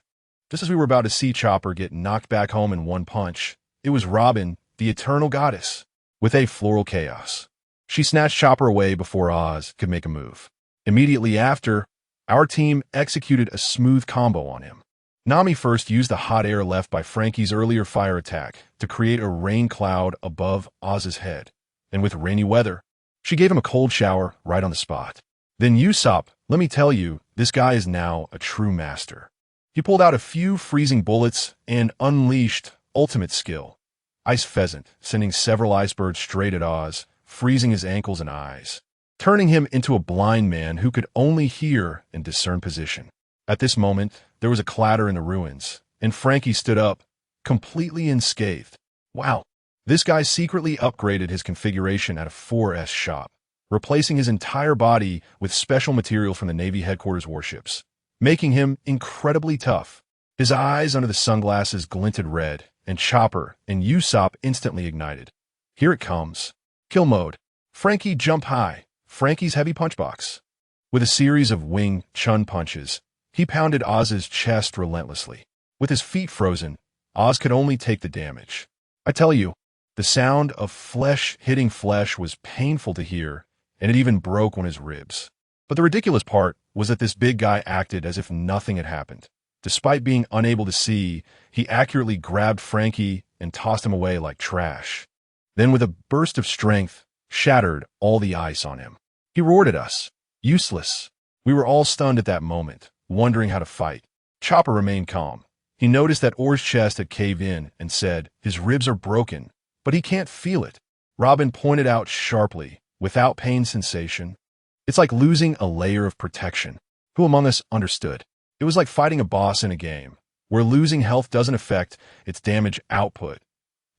Speaker 1: Just as we were about to see Chopper get knocked back home in one punch, it was Robin, the eternal goddess, with a floral chaos. She snatched Chopper away before Oz could make a move. Immediately after, our team executed a smooth combo on him. Nami first used the hot air left by Frankie's earlier fire attack to create a rain cloud above Oz's head, and with rainy weather, she gave him a cold shower right on the spot. Then Usopp, let me tell you, this guy is now a true master. He pulled out a few freezing bullets and unleashed ultimate skill. Ice Pheasant, sending several icebergs straight at Oz, freezing his ankles and eyes, turning him into a blind man who could only hear and discern position. At this moment, there was a clatter in the ruins, and Frankie stood up, completely unscathed. Wow, this guy secretly upgraded his configuration at a 4S shop, replacing his entire body with special material from the Navy headquarters warships, making him incredibly tough. His eyes under the sunglasses glinted red, and Chopper and Usopp instantly ignited. Here it comes. Kill mode. Frankie jump high. Frankie's heavy punch box. With a series of wing chun punches, he pounded Oz's chest relentlessly. With his feet frozen, Oz could only take the damage. I tell you, the sound of flesh hitting flesh was painful to hear, and it even broke on his ribs. But the ridiculous part was that this big guy acted as if nothing had happened. Despite being unable to see, he accurately grabbed Frankie and tossed him away like trash. Then with a burst of strength, shattered all the ice on him. He roared at us. Useless. We were all stunned at that moment, wondering how to fight. Chopper remained calm. He noticed that Orr's chest had caved in and said, "His ribs are broken, but he can't feel it." Robin pointed out sharply, "Without pain sensation, it's like losing a layer of protection." Who among us understood? It was like fighting a boss in a game, where losing health doesn't affect its damage output.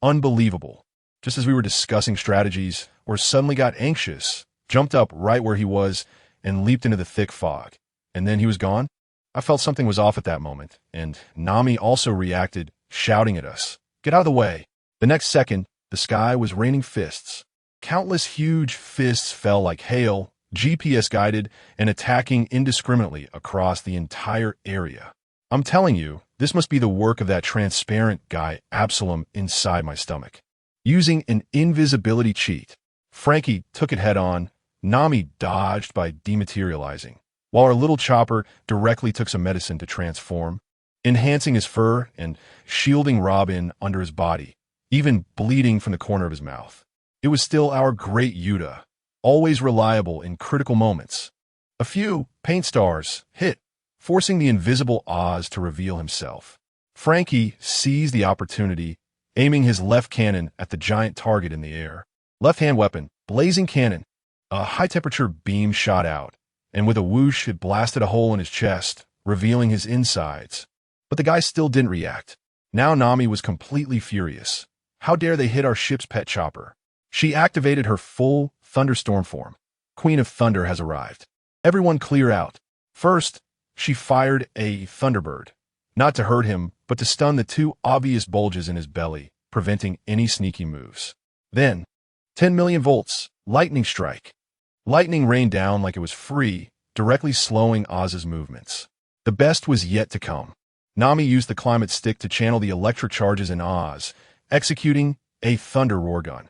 Speaker 1: Unbelievable. Just as we were discussing strategies, Orr suddenly got anxious, jumped up right where he was, and leaped into the thick fog. And then he was gone. I felt something was off at that moment, and Nami also reacted, shouting at us, "Get out of the way." The next second, the sky was raining fists. Countless huge fists fell like hail, GPS-guided and attacking indiscriminately across the entire area. I'm telling you, this must be the work of that transparent guy Absalom inside my stomach. Using an invisibility cheat, Frankie took it head-on. Nami dodged by dematerializing, while our little Chopper directly took some medicine to transform, enhancing his fur and shielding Robin under his body, even bleeding from the corner of his mouth. It was still our great Yuta, always reliable in critical moments. A few paint stars hit, forcing the invisible Oz to reveal himself. Frankie seized the opportunity, aiming his left cannon at the giant target in the air. Left-hand weapon, blazing cannon. A high-temperature beam shot out, and with a whoosh it blasted a hole in his chest, revealing his insides. But the guy still didn't react. Now Nami was completely furious. How dare they hit our ship's pet Chopper? She activated her full thunderstorm form. Queen of Thunder has arrived. Everyone clear out. First, she fired a Thunderbird, not to hurt him, but to stun the two obvious bulges in his belly, preventing any sneaky moves. Then, 10 million volts, lightning strike. Lightning rained down like it was free, directly slowing Oz's movements. The best was yet to come. Nami used the climate stick to channel the electric charges in Oz, executing a thunder roar gun.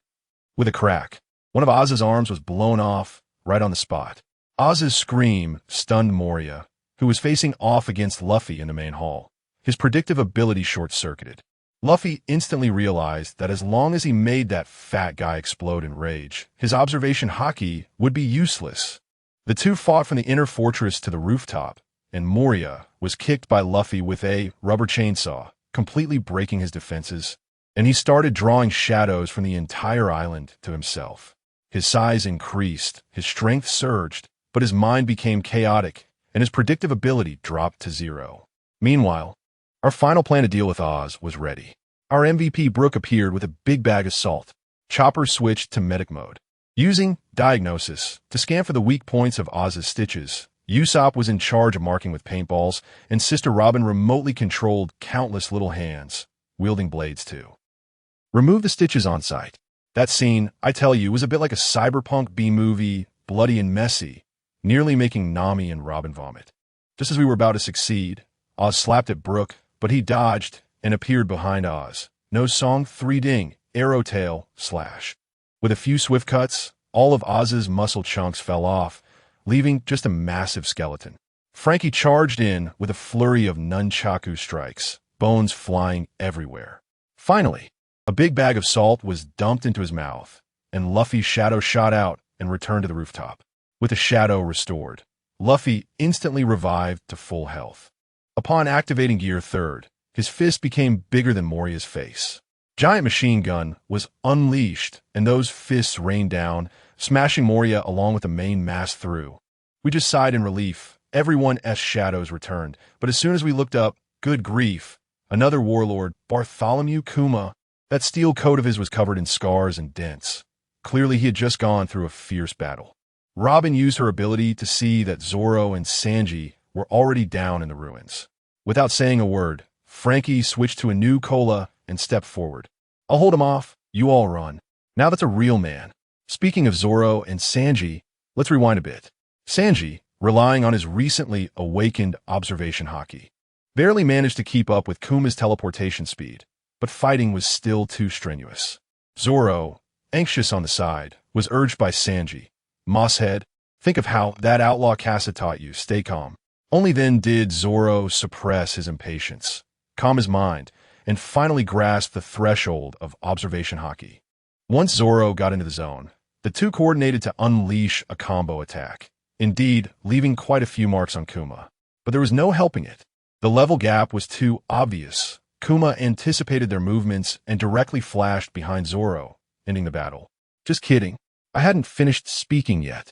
Speaker 1: With a crack, one of Oz's arms was blown off right on the spot. Oz's scream stunned Moria, who was facing off against Luffy in the main hall. His predictive ability short-circuited. Luffy instantly realized that as long as he made that fat guy explode in rage, his observation haki would be useless. The two fought from the inner fortress to the rooftop, and Moria was kicked by Luffy with a rubber chainsaw, completely breaking his defenses, and he started drawing shadows from the entire island to himself. His size increased, his strength surged, but his mind became chaotic, and his predictive ability dropped to 0. Meanwhile, Our final plan to deal with Oz was ready. Our MVP Brook appeared with a big bag of salt. Chopper switched to medic mode. Using diagnosis to scan for the weak points of Oz's stitches, Usopp was in charge of marking with paintballs, and Sister Robin remotely controlled countless little hands, wielding blades too. Remove the stitches on sight. That scene, I tell you, was a bit like a cyberpunk B-movie, bloody and messy, nearly making Nami and Robin vomit. Just as we were about to succeed, Oz slapped at Brook, but he dodged and appeared behind Oz. No song, 3 ding, arrow tail, slash. With a few swift cuts, all of Oz's muscle chunks fell off, leaving just a massive skeleton. Frankie charged in with a flurry of nunchaku strikes, bones flying everywhere. Finally, a big bag of salt was dumped into his mouth, and Luffy's shadow shot out and returned to the rooftop. With the shadow restored, Luffy instantly revived to full health. Upon activating Gear 3rd, his fist became bigger than Moria's face. Giant machine gun was unleashed, and those fists rained down, smashing Moria along with the main mast through. We just sighed in relief. Everyone's shadows returned, but as soon as we looked up, good grief, another warlord, Bartholomew Kuma. That steel coat of his was covered in scars and dents. Clearly he had just gone through a fierce battle. Robin used her ability to see that Zoro and Sanji were already down in the ruins. Without saying a word, Frankie switched to a new cola and stepped forward. I'll hold him off, you all run. Now that's a real man. Speaking of Zoro and Sanji, let's rewind a bit. Sanji, relying on his recently awakened observation haki, barely managed to keep up with Kuma's teleportation speed, but fighting was still too strenuous. Zoro, anxious on the side, was urged by Sanji. Mosshead, think of how that outlaw Casa taught you, stay calm. Only then did Zoro suppress his impatience, calm his mind, and finally grasp the threshold of observation haki. Once Zoro got into the zone, the two coordinated to unleash a combo attack, indeed leaving quite a few marks on Kuma. But there was no helping it. The level gap was too obvious. Kuma anticipated their movements and directly flashed behind Zoro, ending the battle. Just kidding. I hadn't finished speaking yet.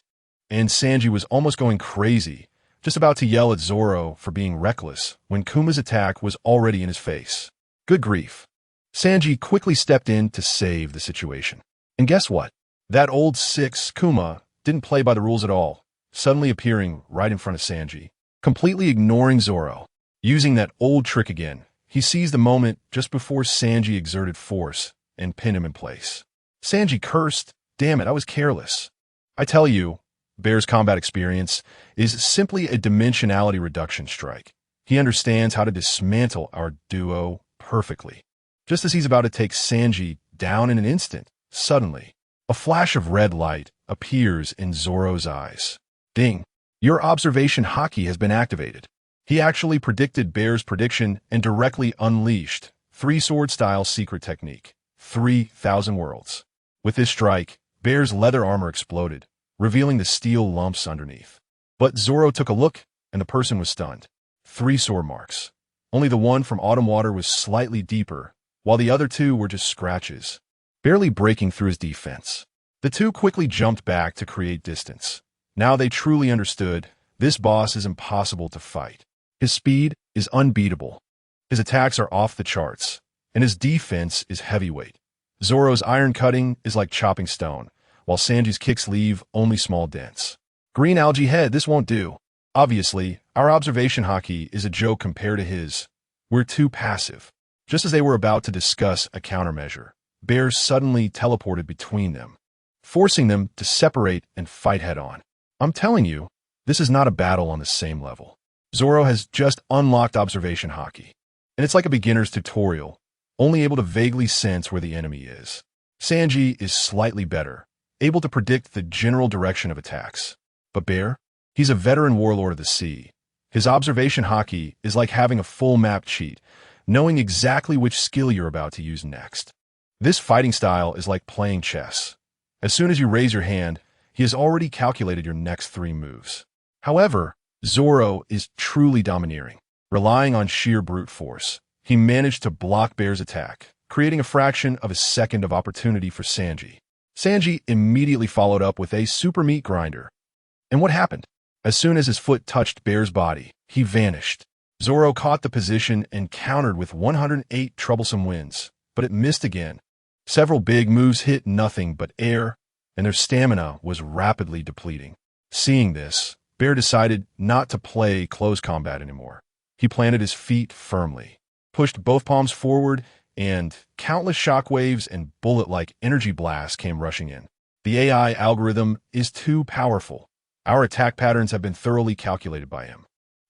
Speaker 1: And Sanji was almost going crazy, just about to yell at Zoro for being reckless, when Kuma's attack was already in his face. Good grief. Sanji quickly stepped in to save the situation. And guess what? That old six, Kuma, didn't play by the rules at all, suddenly appearing right in front of Sanji, completely ignoring Zoro. Using that old trick again, he seized the moment just before Sanji exerted force and pinned him in place. Sanji cursed, "Damn it, I was careless." I tell you, Bear's combat experience is simply a dimensionality reduction strike. He understands how to dismantle our duo perfectly. Just as he's about to take Sanji down in an instant, suddenly, a flash of red light appears in Zoro's eyes. Ding! Your observation haki has been activated. He actually predicted Bear's prediction and directly unleashed three-sword-style secret technique, 3,000 worlds. With this strike, Bear's leather armor exploded, revealing the steel lumps underneath. But Zoro took a look, and the person was stunned. 3 sword marks. Only the one from Autumn Water was slightly deeper, while the other 2 were just scratches, barely breaking through his defense. The 2 quickly jumped back to create distance. Now they truly understood, this boss is impossible to fight. His speed is unbeatable. His attacks are off the charts, and his defense is heavyweight. Zoro's iron cutting is like chopping stone, while Sanji's kicks leave only small dents. Green algae head, this won't do. Obviously, our observation haki is a joke compared to his. We're too passive. Just as they were about to discuss a countermeasure, Bear suddenly teleported between them, forcing them to separate and fight head-on. I'm telling you, this is not a battle on the same level. Zoro has just unlocked observation haki, and it's like a beginner's tutorial, only able to vaguely sense where the enemy is. Sanji is slightly better, able to predict the general direction of attacks. But Bear? He's a veteran warlord of the sea. His observation haki is like having a full map cheat, knowing exactly which skill you're about to use next. This fighting style is like playing chess. As soon as you raise your hand, he has already calculated your next 3 moves. However, Zoro is truly domineering. Relying on sheer brute force, he managed to block Bear's attack, creating a fraction of a second of opportunity for Sanji. Sanji immediately followed up with a super meat grinder. And what happened? As soon as his foot touched Bear's body, he vanished. Zoro caught the position and countered with 108 troublesome winds, but it missed again. Several big moves hit nothing but air, and their stamina was rapidly depleting. Seeing this, Bear decided not to play close combat anymore. He planted his feet firmly, pushed both palms forward, and countless shockwaves and bullet-like energy blasts came rushing in. The AI algorithm is too powerful. Our attack patterns have been thoroughly calculated by him.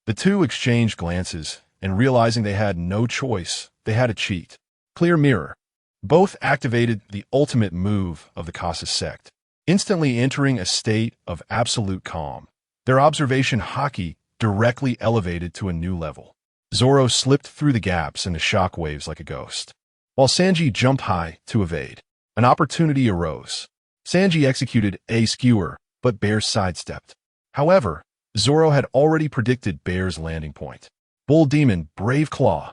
Speaker 1: The two exchanged glances, and realizing they had no choice, they had to cheat. Clear mirror. Both activated the ultimate move of the Casa sect, instantly entering a state of absolute calm. Their observation haki directly elevated to a new level. Zoro slipped through the gaps and the shockwaves like a ghost, while Sanji jumped high to evade. An opportunity arose. Sanji executed a skewer, but Bear sidestepped. However, Zoro had already predicted Bear's landing point. Bull Demon, Brave Claw.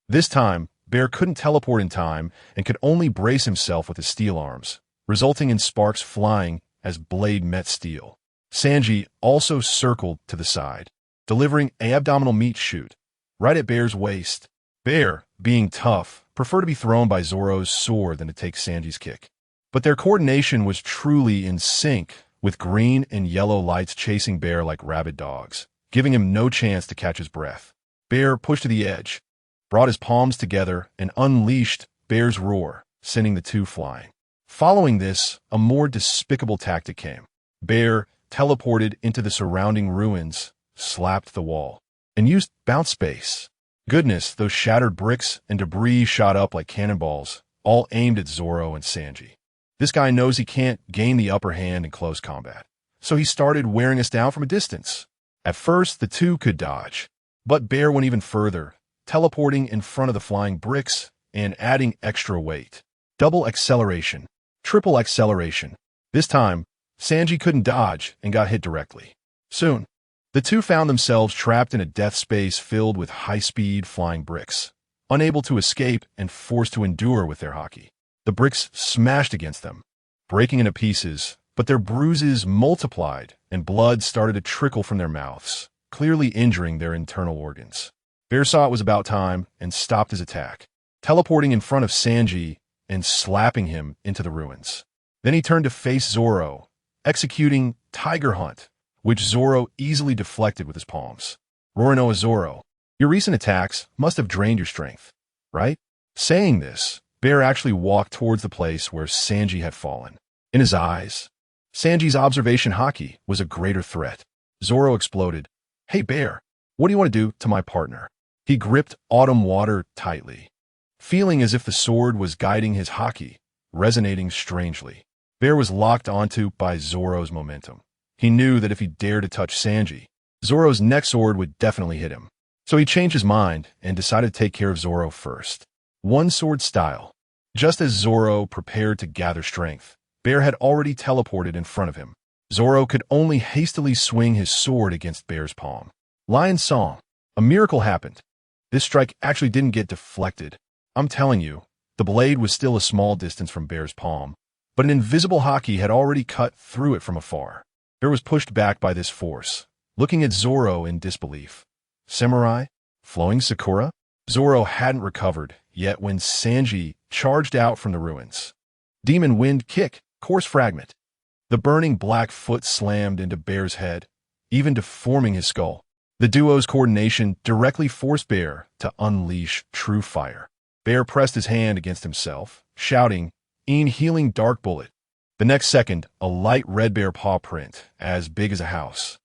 Speaker 1: This time, Bear couldn't teleport in time and could only brace himself with his steel arms, resulting in sparks flying as blade met steel. Sanji also circled to the side, delivering an abdominal meat shoot right at Bear's waist. Bear, being tough, preferred to be thrown by Zoro's sword than to take Sanji's kick. But their coordination was truly in sync, with green and yellow lights chasing Bear like rabid dogs, giving him no chance to catch his breath. Bear pushed to the edge, brought his palms together, and unleashed Bear's roar, sending the two flying. Following this, a more despicable tactic came. Bear teleported into the surrounding ruins, slapped the wall, and used bounce space. Goodness, those shattered bricks and debris shot up like cannonballs, all aimed at Zoro and Sanji. This guy knows he can't gain the upper hand in close combat, so he started wearing us down from a distance. At first, the two could dodge, but Bear went even further, teleporting in front of the flying bricks and adding extra weight. Double acceleration, triple acceleration. This time, Sanji couldn't dodge and got hit directly. Soon, the two found themselves trapped in a death space filled with high-speed flying bricks, unable to escape and forced to endure with their haki. The bricks smashed against them, breaking into pieces, but their bruises multiplied and blood started to trickle from their mouths, clearly injuring their internal organs. Bear saw it was about time and stopped his attack, teleporting in front of Sanji and slapping him into the ruins. Then he turned to face Zoro, executing Tiger Hunt, which Zoro easily deflected with his palms. Roronoa Zoro, your recent attacks must have drained your strength, right? Saying this, Bear actually walked towards the place where Sanji had fallen. In his eyes, Sanji's observation haki was a greater threat. Zoro exploded. Hey Bear, what do you want to do to my partner? He gripped Autumn Water tightly, feeling as if the sword was guiding his haki, resonating strangely. Bear was locked onto by Zoro's momentum. He knew that if he dared to touch Sanji, Zoro's next sword would definitely hit him. So he changed his mind and decided to take care of Zoro first. One sword style. Just as Zoro prepared to gather strength, Bear had already teleported in front of him. Zoro could only hastily swing his sword against Bear's palm. Lion Song. A miracle happened. This strike actually didn't get deflected. I'm telling you, the blade was still a small distance from Bear's palm, but an invisible haki had already cut through it from afar. Bear was pushed back by this force, looking at Zoro in disbelief. Samurai? Flowing Sakura? Zoro hadn't recovered yet when Sanji charged out from the ruins. Demon Wind Kick, Course Fragment. The burning black foot slammed into Bear's head, even deforming his skull. The duo's coordination directly forced Bear to unleash true fire. Bear pressed his hand against himself, shouting, "Een healing dark bullet." The next second, a light red bear paw print, as big as a house,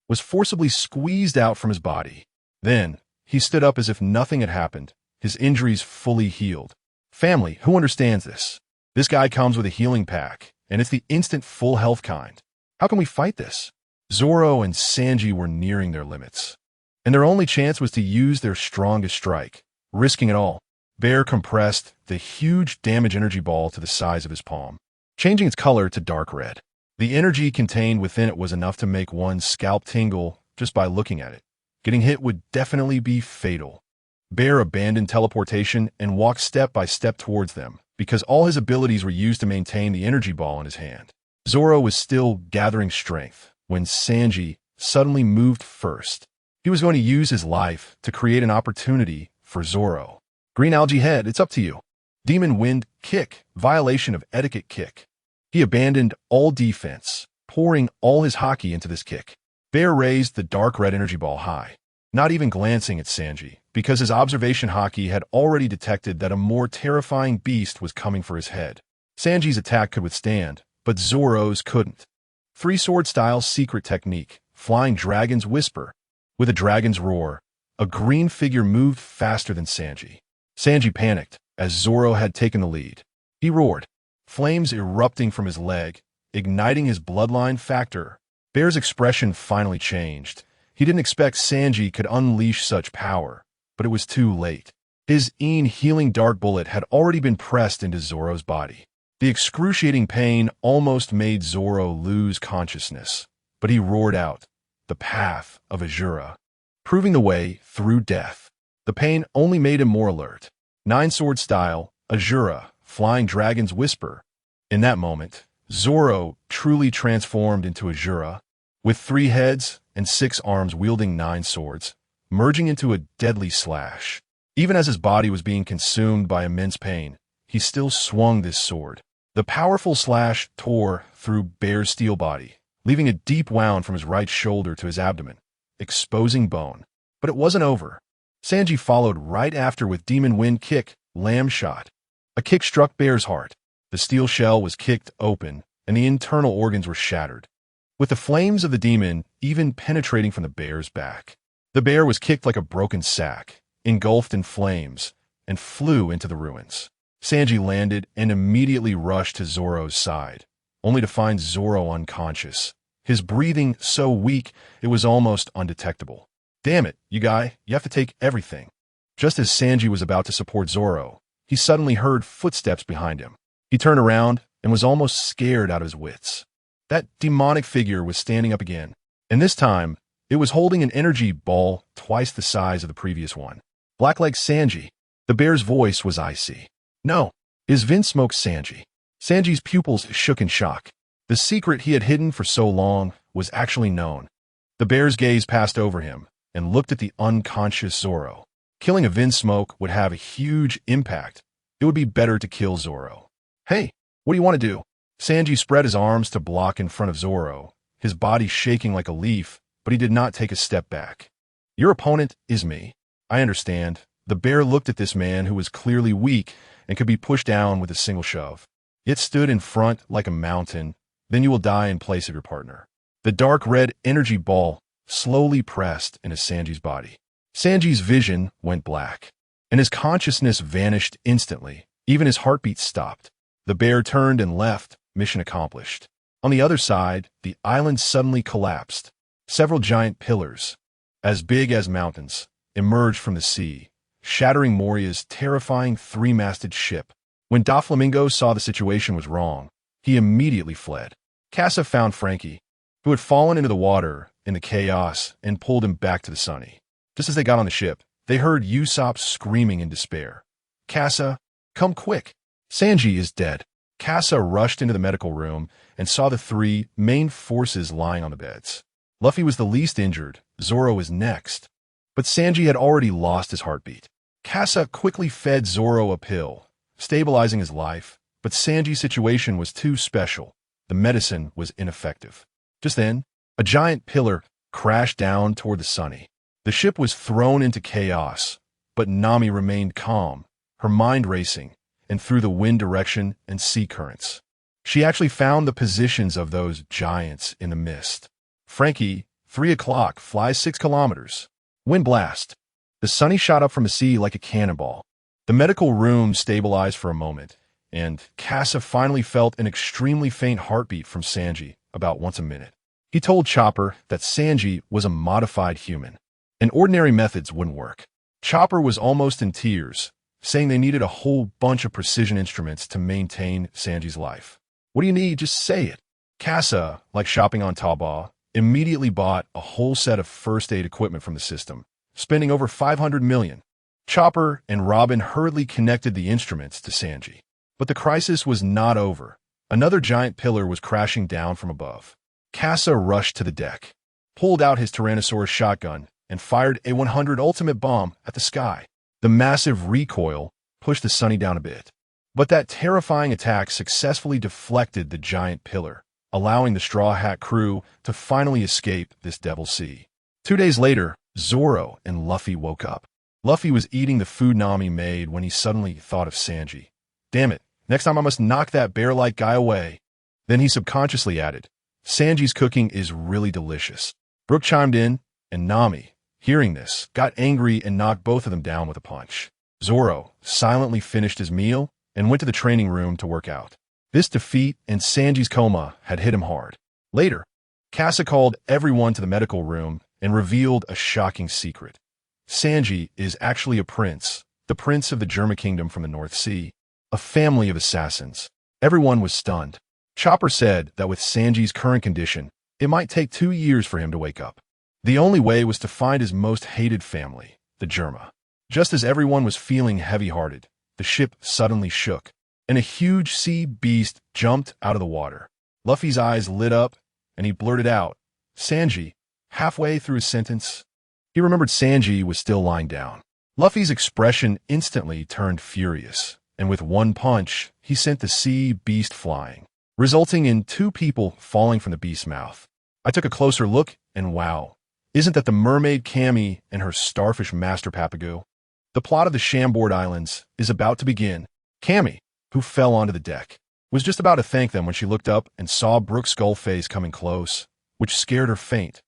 Speaker 1: was forcibly squeezed out from his body. Then, he stood up as if nothing had happened, his injuries fully healed. Family, who understands this? This guy comes with a healing pack, and it's the instant full health kind. How can we fight this? Zoro and Sanji were nearing their limits, and their only chance was to use their strongest strike, risking it all. Bear compressed the huge damage energy ball to the size of his palm, changing its color to dark red. The energy contained within it was enough to make one's scalp tingle just by looking at it. Getting hit would definitely be fatal. Bear abandoned teleportation and walked step by step towards them, because all his abilities were used to maintain the energy ball in his hand. Zoro was still gathering strength when Sanji suddenly moved first. He was going to use his life to create an opportunity for Zoro. Green algae head, it's up to you. Demon wind kick, violation of etiquette kick. He abandoned all defense, pouring all his haki into this kick. Bear raised the dark red energy ball high, not even glancing at Sanji, because his observation haki had already detected that a more terrifying beast was coming for his head. Sanji's attack could withstand, but Zoro's couldn't. Three-sword style secret technique, flying dragon's whisper. With a dragon's roar, a green figure moved faster than Sanji. Sanji panicked, as Zoro had taken the lead. He roared, flames erupting from his leg, igniting his bloodline factor. Bear's expression finally changed. He didn't expect Sanji could unleash such power, but it was too late. His healing dark bullet had already been pressed into Zoro's body. The excruciating pain almost made Zoro lose consciousness, but he roared out, "The path of Azura," proving the way through death. The pain only made him more alert. Nine-sword style, Azura, flying dragon's whisper. In that moment, Zoro truly transformed into Azura, with 3 heads and 6 arms wielding 9 swords, merging into a deadly slash. Even as his body was being consumed by immense pain, he still swung this sword. The powerful slash tore through Bear's steel body, leaving a deep wound from his right shoulder to his abdomen, exposing bone. But it wasn't over. Sanji followed right after with Demon Wind kick, Lamb shot. A kick struck Bear's heart. The steel shell was kicked open, and the internal organs were shattered, with the flames of the demon even penetrating from the bear's back. The bear was kicked like a broken sack, engulfed in flames, and flew into the ruins. Sanji landed and immediately rushed to Zoro's side, only to find Zoro unconscious, his breathing so weak it was almost undetectable. "Damn it, you have to take everything." Just as Sanji was about to support Zoro, he suddenly heard footsteps behind him. He turned around and was almost scared out of his wits. That demonic figure was standing up again, and this time, it was holding an energy ball twice the size of the previous one. Black like Sanji. The bear's voice was icy. "No, is Vinsmoke Sanji." Sanji's pupils shook in shock. The secret he had hidden for so long was actually known. The bear's gaze passed over him and looked at the unconscious Zoro. Killing a Vinsmoke would have a huge impact. It would be better to kill Zoro. "Hey, what do you want to do?" Sanji spread his arms to block in front of Zoro, his body shaking like a leaf, but he did not take a step back. "Your opponent is me. I understand." The bear looked at this man who was clearly weak and could be pushed down with a single shove. It stood in front like a mountain. "Then you will die in place of your partner." The dark red energy ball slowly pressed into Sanji's body. Sanji's vision went black, and his consciousness vanished instantly. Even his heartbeat stopped. The bear turned and left, mission accomplished. On the other side, the island suddenly collapsed. Several giant pillars, as big as mountains, emerged from the sea, shattering Moria's terrifying 3-masted ship. When Doflamingo saw the situation was wrong, he immediately fled. Casa found Frankie, who had fallen into the water in the chaos, and pulled him back to the Sunny. Just as they got on the ship, they heard Usopp screaming in despair. "Casa, come quick! Sanji is dead." Casa rushed into the medical room and saw the 3 main forces lying on the beds. Luffy was the least injured, Zoro was next, but Sanji had already lost his heartbeat. Casa quickly fed Zoro a pill, stabilizing his life, but Sanji's situation was too special. The medicine was ineffective. Just then, a giant pillar crashed down toward the Sunny. The ship was thrown into chaos, but Nami remained calm, her mind racing, and through the wind direction and sea currents. She actually found the positions of those giants in the mist. Frankie, 3 o'clock, flies 6 kilometers. Wind blast. The Sunny shot up from the sea like a cannonball. The medical room stabilized for a moment, and Casa finally felt an extremely faint heartbeat from Sanji about once a minute. He told Chopper that Sanji was a modified human, and ordinary methods wouldn't work. Chopper was almost in tears, saying they needed a whole bunch of precision instruments to maintain Sanji's life. "What do you need? Just say it." Casa, like shopping on Taobao, immediately bought a whole set of first aid equipment from the system, spending over 500 million. Chopper and Robin hurriedly connected the instruments to Sanji. But the crisis was not over. Another giant pillar was crashing down from above. Casa rushed to the deck, pulled out his Tyrannosaurus shotgun, and fired a 100 ultimate bomb at the sky. The massive recoil pushed the Sunny down a bit. But that terrifying attack successfully deflected the giant pillar, allowing the Straw Hat crew to finally escape this Devil's Sea. 2 days later, Zoro and Luffy woke up. Luffy was eating the food Nami made when he suddenly thought of Sanji. Damn it, next time I must knock that bear-like guy away. Then he subconsciously added, Sanji's cooking is really delicious. Brook chimed in, and Nami, hearing this, got angry and knocked both of them down with a punch. Zoro silently finished his meal and went to the training room to work out. This defeat and Sanji's coma had hit him hard. Later, Casa called everyone to the medical room and revealed a shocking secret. Sanji is actually a prince, the prince of the Germa Kingdom from the North Sea, a family of assassins. Everyone was stunned. Chopper said that with Sanji's current condition, it might take 2 years for him to wake up. The only way was to find his most hated family, the Germa. Just as everyone was feeling heavy-hearted, the ship suddenly shook, and a huge sea beast jumped out of the water. Luffy's eyes lit up, and he blurted out, Sanji. Halfway through his sentence, he remembered Sanji was still lying down. Luffy's expression instantly turned furious, and with one punch, he sent the sea beast flying, resulting in 2 people falling from the beast's mouth. I took a closer look, and wow, isn't that the mermaid Cammy and her starfish master Papagoo? The plot of the Shamboard Islands is about to begin. Cammy, who fell onto the deck, was just about to thank them when she looked up and saw Brook's skull face coming close, which scared her faint.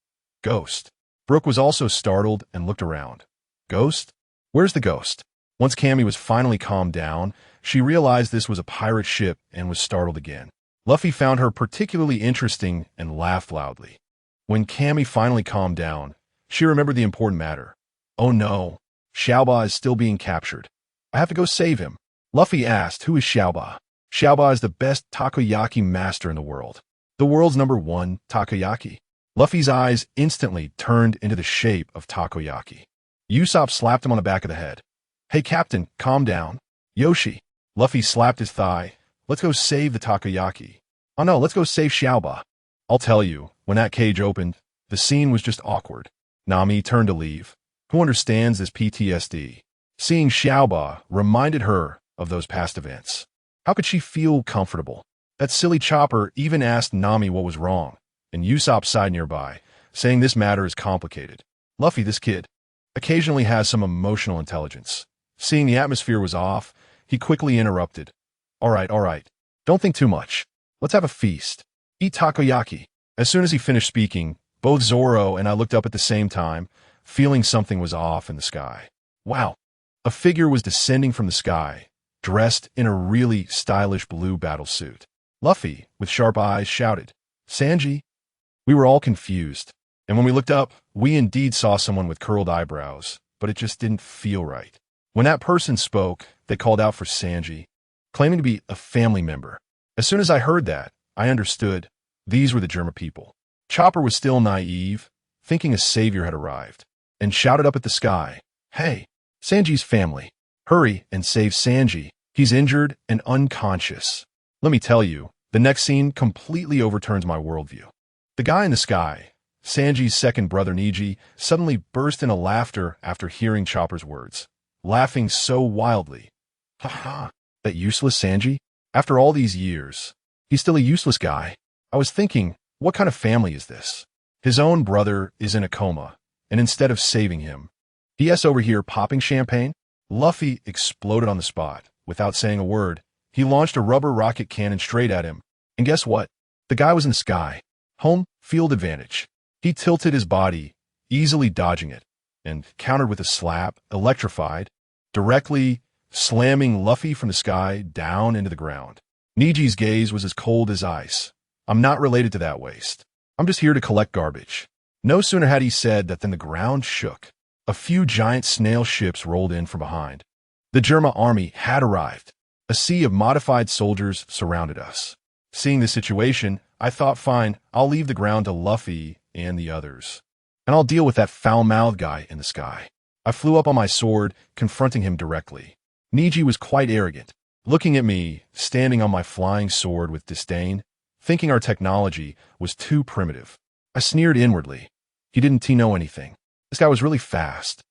Speaker 1: Ghost. Brook was also startled and looked around. Ghost? Where's the ghost? Once Cammy was finally calmed down, she realized this was a pirate ship and was startled again. Luffy found her particularly interesting and laughed loudly. When Cammy finally calmed down, she remembered the important matter. Oh no, Xiaoba is still being captured. I have to go save him. Luffy asked, who is Xiaoba? Xiaoba is the best takoyaki master in the world. The world's #1 takoyaki. Luffy's eyes instantly turned into the shape of takoyaki. Usopp slapped him on the back of the head. Hey Captain, calm down. Yoshi. Luffy slapped his thigh. Let's go save the takoyaki. Oh no, let's go save Xiaoba. I'll tell you, when that cage opened, the scene was just awkward. Nami turned to leave. Who understands this PTSD? Seeing Xiaoba reminded her of those past events. How could she feel comfortable? That silly Chopper even asked Nami what was wrong, and Usopp sighed nearby, saying this matter is complicated. Luffy, this kid, occasionally has some emotional intelligence. Seeing the atmosphere was off, he quickly interrupted. All right. Don't think too much. Let's have a feast. Eat takoyaki. As soon as he finished speaking, both Zoro and I looked up at the same time, feeling something was off in the sky. Wow. A figure was descending from the sky, dressed in a really stylish blue battle suit. Luffy, with sharp eyes, shouted, Sanji? We were all confused, and when we looked up, we indeed saw someone with curled eyebrows, but it just didn't feel right. When that person spoke, they called out for Sanji, claiming to be a family member. As soon as I heard that, I understood. These were the Germa people. Chopper was still naive, thinking a savior had arrived, and shouted up at the sky, Hey, Sanji's family, hurry and save Sanji. He's injured and unconscious. Let me tell you, the next scene completely overturns my worldview. The guy in the sky, Sanji's second brother Neji, suddenly burst into laughter after hearing Chopper's words, laughing so wildly. Ha ha, that useless Sanji? After all these years, he's still a useless guy. I was thinking, what kind of family is this? His own brother is in a coma, and instead of saving him, DS over here popping champagne? Luffy exploded on the spot. Without saying a word, he launched a rubber rocket cannon straight at him. And guess what? The guy was in the sky. Home field advantage. He tilted his body, easily dodging it, and countered with a slap, electrified, directly slamming Luffy from the sky down into the ground. Neji's gaze was as cold as ice. I'm not related to that waste. I'm just here to collect garbage. No sooner had he said that than the ground shook. A few giant snail ships rolled in from behind. The Germa army had arrived. A sea of modified soldiers surrounded us. Seeing the situation, I thought, fine, I'll leave the ground to Luffy and the others, and I'll deal with that foul-mouthed guy in the sky. I flew up on my sword, confronting him directly. Neji was quite arrogant, looking at me, standing on my flying sword with disdain, thinking our technology was too primitive. I sneered inwardly. He didn't know anything. This guy was really fast.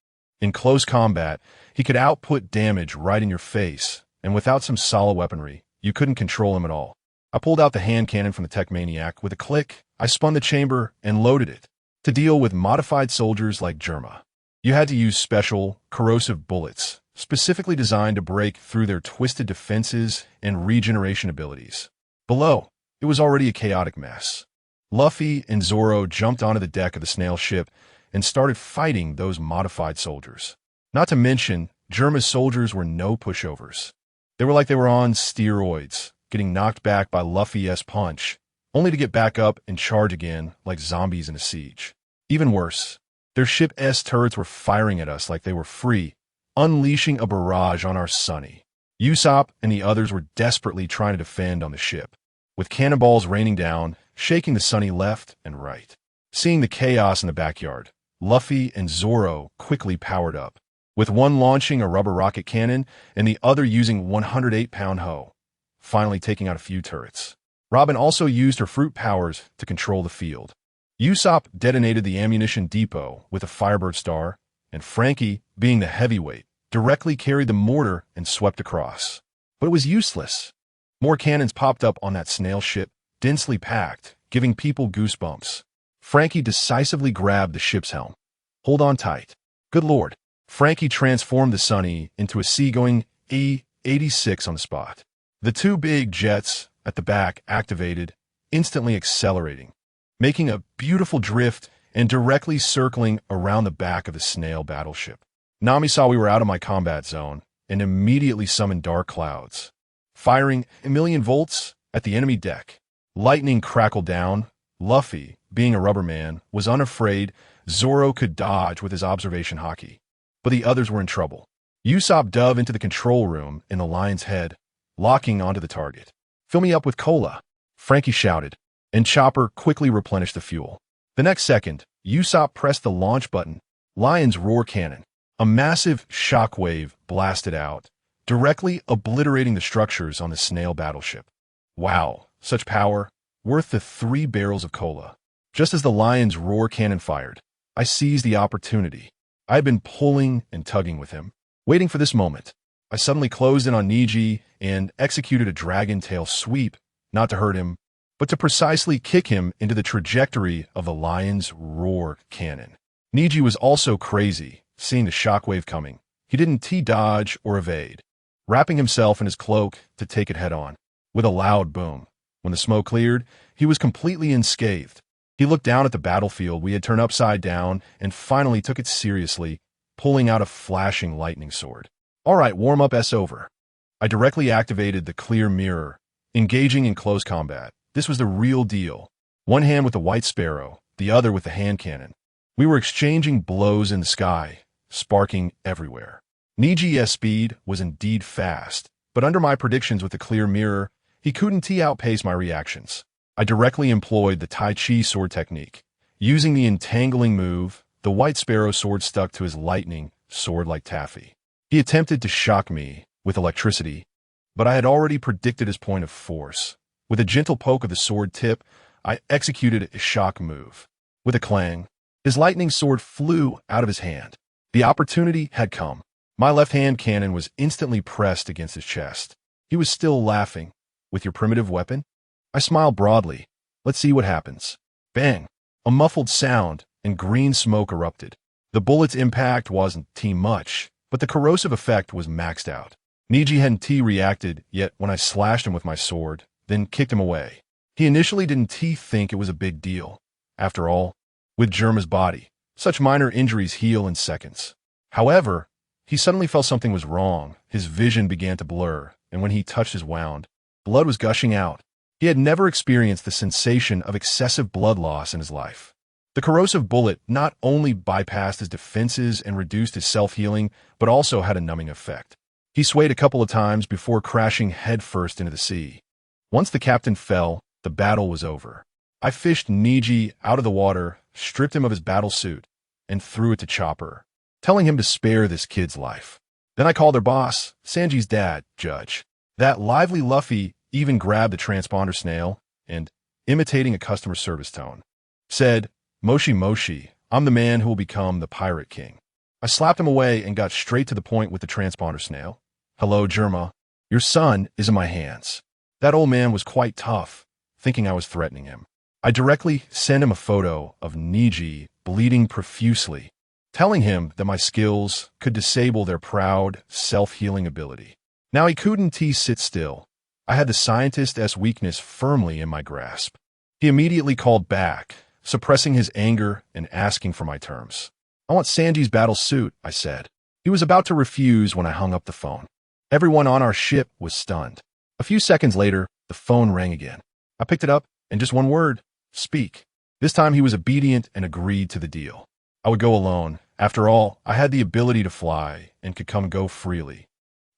Speaker 1: In close combat, he could output damage right in your face, and without some solid weaponry, you couldn't control him at all. I pulled out the hand cannon from the tech maniac. With a click, I spun the chamber and loaded it. To deal with modified soldiers like Germa, you had to use special, corrosive bullets, specifically designed to break through their twisted defenses and regeneration abilities. Below, it was already a chaotic mess. Luffy and Zoro jumped onto the deck of the snail ship and started fighting those modified soldiers. Not to mention, Germa's soldiers were no pushovers. They were like they were on steroids, getting knocked back by Luffy's punch, only to get back up and charge again like zombies in a siege. Even worse, their ship's turrets were firing at us like they were free, unleashing a barrage on our Sunny. Usopp and the others were desperately trying to defend on the ship, with cannonballs raining down, shaking the Sunny left and right. Seeing the chaos in the backyard, Luffy and Zoro quickly powered up, with one launching a rubber rocket cannon and the other using 108-pound hoe, finally taking out a few turrets. Robin also used her fruit powers to control the field. Usopp detonated the ammunition depot with a Firebird Star, and Frankie, being the heavyweight, directly carried the mortar and swept across. But it was useless. More cannons popped up on that snail ship, densely packed, giving people goosebumps. Frankie decisively grabbed the ship's helm. Hold on tight. Good lord. Frankie transformed the Sunny into a seagoing E-86 on the spot. The two big jets at the back activated, instantly accelerating, making a beautiful drift and directly circling around the back of the snail battleship. Nami saw we were out of my combat zone and immediately summoned dark clouds, firing 1,000,000 volts at the enemy deck. Lightning crackled down. Luffy, being a rubber man, was unafraid. Zoro could dodge with his observation haki, but the others were in trouble. Usopp dove into the control room in the lion's head, locking onto the target. "Fill me up with cola," Frankie shouted, and Chopper quickly replenished the fuel. The next second, Usopp pressed the launch button. Lion's roar cannon. A massive shockwave blasted out, directly obliterating the structures on the snail battleship. Wow, such power, worth the 3 barrels of cola. Just as the Lion's roar cannon fired, I seized the opportunity. I had been pulling and tugging with him, waiting for this moment. I suddenly closed in on Neji and executed a dragon tail sweep, not to hurt him, but to precisely kick him into the trajectory of the Lion's roar cannon. Neji was also crazy, seeing the shockwave coming. He didn't T-dodge or evade, wrapping himself in his cloak to take it head-on. With a loud boom, when the smoke cleared, he was completely unscathed. He looked down at the battlefield we had turned upside down and finally took it seriously, pulling out a flashing lightning sword. "All right, warm-up's over." I directly activated the clear mirror, engaging in close combat. This was the real deal. One hand with the White Sparrow, the other with the hand cannon. We were exchanging blows in the sky, sparking everywhere. Neji's speed was indeed fast, but under my predictions with the clear mirror, he couldn't outpace my reactions. I directly employed the Tai Chi sword technique. Using the entangling move, the White Sparrow sword stuck to his lightning sword like taffy. He attempted to shock me with electricity, but I had already predicted his point of force. With a gentle poke of the sword tip, I executed a shock move. With a clang, his lightning sword flew out of his hand. The opportunity had come. My left-hand cannon was instantly pressed against his chest. He was still laughing. "With your primitive weapon?" I smiled broadly. "Let's see what happens." Bang! A muffled sound, and green smoke erupted. The bullet's impact wasn't much, but the corrosive effect was maxed out. Neji hadn't reacted yet when I slashed him with my sword, then kicked him away. He initially didn't think it was a big deal. After all, with Germa's body, such minor injuries heal in seconds. However, he suddenly felt something was wrong. His vision began to blur, and when he touched his wound, blood was gushing out. He had never experienced the sensation of excessive blood loss in his life. The corrosive bullet not only bypassed his defenses and reduced his self-healing, but also had a numbing effect. He swayed a couple of times before crashing headfirst into the sea. Once the captain fell, the battle was over. I fished Neji out of the water, stripped him of his battle suit, and threw it to Chopper, telling him to spare this kid's life. Then I called their boss, Sanji's dad, Judge. That lively Luffy even grabbed the transponder snail and, imitating a customer service tone, said, "Moshi Moshi, I'm the man who will become the Pirate King. I slapped him away and got straight to the point with the transponder snail. Hello, Germa. Your son is in my hands. That old man was quite tough, thinking I was threatening him. I directly sent him a photo of Niji bleeding profusely, telling him that my skills could disable their proud, self-healing ability. Now he couldn't sit still. I had the scientist's weakness firmly in my grasp. He immediately called back, suppressing his anger and asking for my terms. I want Sanji's battle suit, I said. He was about to refuse when I hung up the phone. Everyone on our ship was stunned. A few seconds later, the phone rang again. I picked it up, and just one word, speak. This time he was obedient and agreed to the deal. I would go alone. After all, I had the ability to fly and could come and go freely.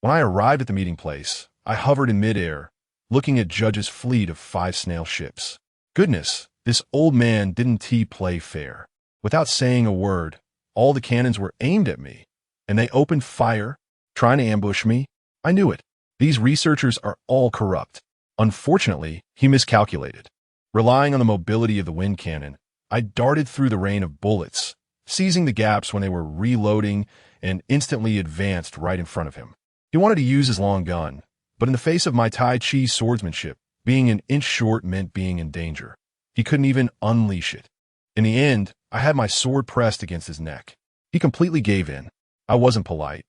Speaker 1: When I arrived at the meeting place, I hovered in midair, looking at Judge's fleet of 5 snail ships. Goodness, this old man didn't play fair. Without saying a word, all the cannons were aimed at me, and they opened fire, trying to ambush me. I knew it. These researchers are all corrupt. Unfortunately, he miscalculated. Relying on the mobility of the wind cannon, I darted through the rain of bullets, seizing the gaps when they were reloading, and instantly advanced right in front of him. He wanted to use his long gun, but in the face of my Tai Chi swordsmanship, being an inch short meant being in danger. He couldn't even unleash it. In the end, I had my sword pressed against his neck. He completely gave in. I wasn't polite.